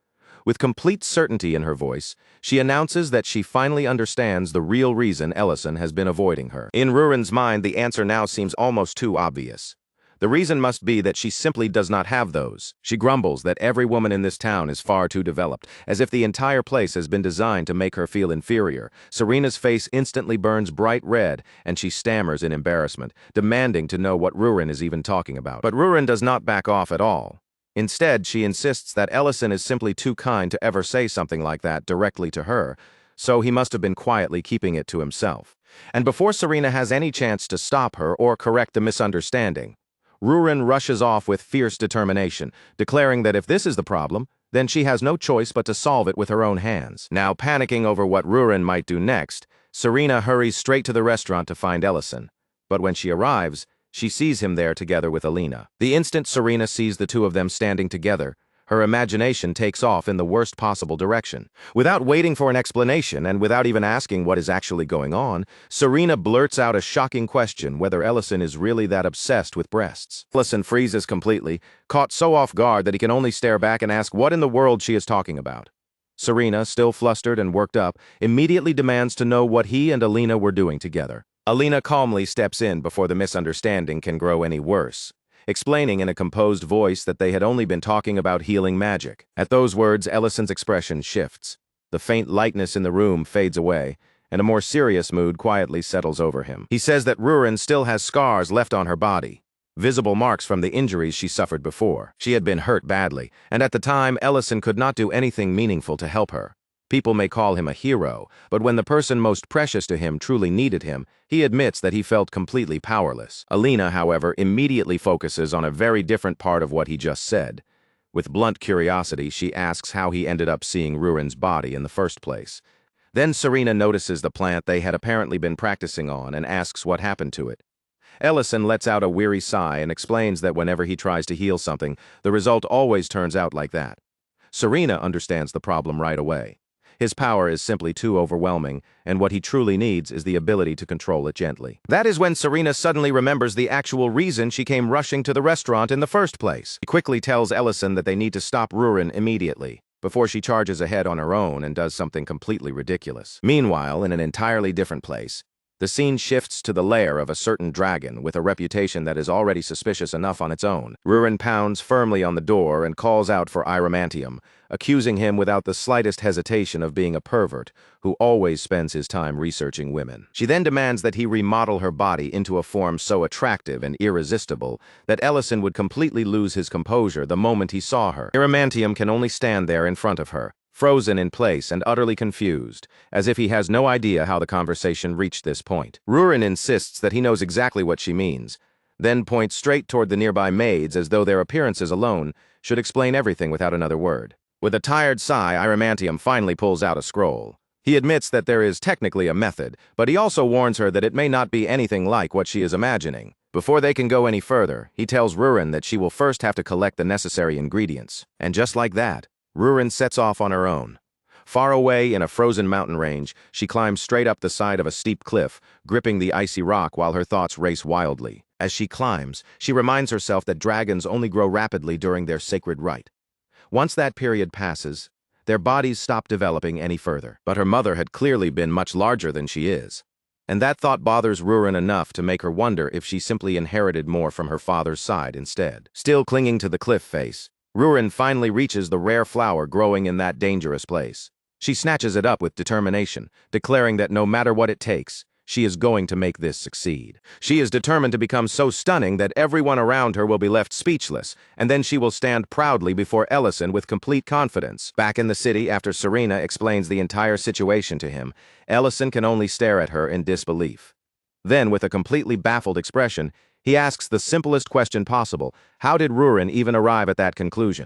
[SPEAKER 1] With complete certainty in her voice, she announces that she finally understands the real reason Ellison has been avoiding her. In Rurin's mind, the answer now seems almost too obvious. The reason must be that she simply does not have those. She grumbles that every woman in this town is far too developed, as if the entire place has been designed to make her feel inferior. Serena's face instantly burns bright red, and she stammers in embarrassment, demanding to know what Rurin is even talking about. But Rurin does not back off at all. Instead, she insists that Ellison is simply too kind to ever say something like that directly to her, so he must have been quietly keeping it to himself. And before Serena has any chance to stop her or correct the misunderstanding, Rurin rushes off with fierce determination, declaring that if this is the problem, then she has no choice but to solve it with her own hands. Now panicking over what Rurin might do next, Serena hurries straight to the restaurant to find Ellison. But when she arrives, she sees him there together with Elena. The instant Serena sees the two of them standing together, her imagination takes off in the worst possible direction. Without waiting for an explanation and without even asking what is actually going on, Serena blurts out a shocking question whether Ellison is really that obsessed with breasts. Ellison freezes completely, caught so off guard that he can only stare back and ask what in the world she is talking about. Serena, still flustered and worked up, immediately demands to know what he and Elena were doing together. Elena calmly steps in before the misunderstanding can grow any worse, explaining in a composed voice that they had only been talking about healing magic. At those words, Ellison's expression shifts. The faint lightness in the room fades away, and a more serious mood quietly settles over him. He says that Rurin still has scars left on her body, visible marks from the injuries she suffered before. She had been hurt badly, and at the time, Ellison could not do anything meaningful to help her. People may call him a hero, but when the person most precious to him truly needed him, he admits that he felt completely powerless. Elena, however, immediately focuses on a very different part of what he just said. With blunt curiosity, she asks how he ended up seeing Rurin's body in the first place. Then Serena notices the plant they had apparently been practicing on and asks what happened to it. Ellison lets out a weary sigh and explains that whenever he tries to heal something, the result always turns out like that. Serena understands the problem right away. His power is simply too overwhelming, and what he truly needs is the ability to control it gently. That is when Serena suddenly remembers the actual reason she came rushing to the restaurant in the first place. He quickly tells Ellison that they need to stop Rurin immediately, before she charges ahead on her own and does something completely ridiculous. Meanwhile, in an entirely different place, the scene shifts to the lair of a certain dragon with a reputation that is already suspicious enough on its own. Rurin pounds firmly on the door and calls out for Iramantium, accusing him without the slightest hesitation of being a pervert who always spends his time researching women. She then demands that he remodel her body into a form so attractive and irresistible that Ellison would completely lose his composure the moment he saw her. Iramantium can only stand there in front of her, frozen in place and utterly confused, as if he has no idea how the conversation reached this point. Rurin insists that he knows exactly what she means, then points straight toward the nearby maids as though their appearances alone should explain everything without another word. With a tired sigh, Iramantium finally pulls out a scroll. He admits that there is technically a method, but he also warns her that it may not be anything like what she is imagining. Before they can go any further, he tells Rurin that she will first have to collect the necessary ingredients. And just like that, Rurin sets off on her own. Far away in a frozen mountain range, she climbs straight up the side of a steep cliff, gripping the icy rock while her thoughts race wildly. As she climbs, she reminds herself that dragons only grow rapidly during their sacred rite. Once that period passes, their bodies stop developing any further. But her mother had clearly been much larger than she is. And that thought bothers Rurin enough to make her wonder if she simply inherited more from her father's side instead. Still clinging to the cliff face, Rurin finally reaches the rare flower growing in that dangerous place. She snatches it up with determination, declaring that no matter what it takes, she is going to make this succeed. She is determined to become so stunning that everyone around her will be left speechless, and then she will stand proudly before Ellison with complete confidence. Back in the city, after Serena explains the entire situation to him, Ellison can only stare at her in disbelief. Then, with a completely baffled expression, he asks the simplest question possible: how did Rurin even arrive at that conclusion?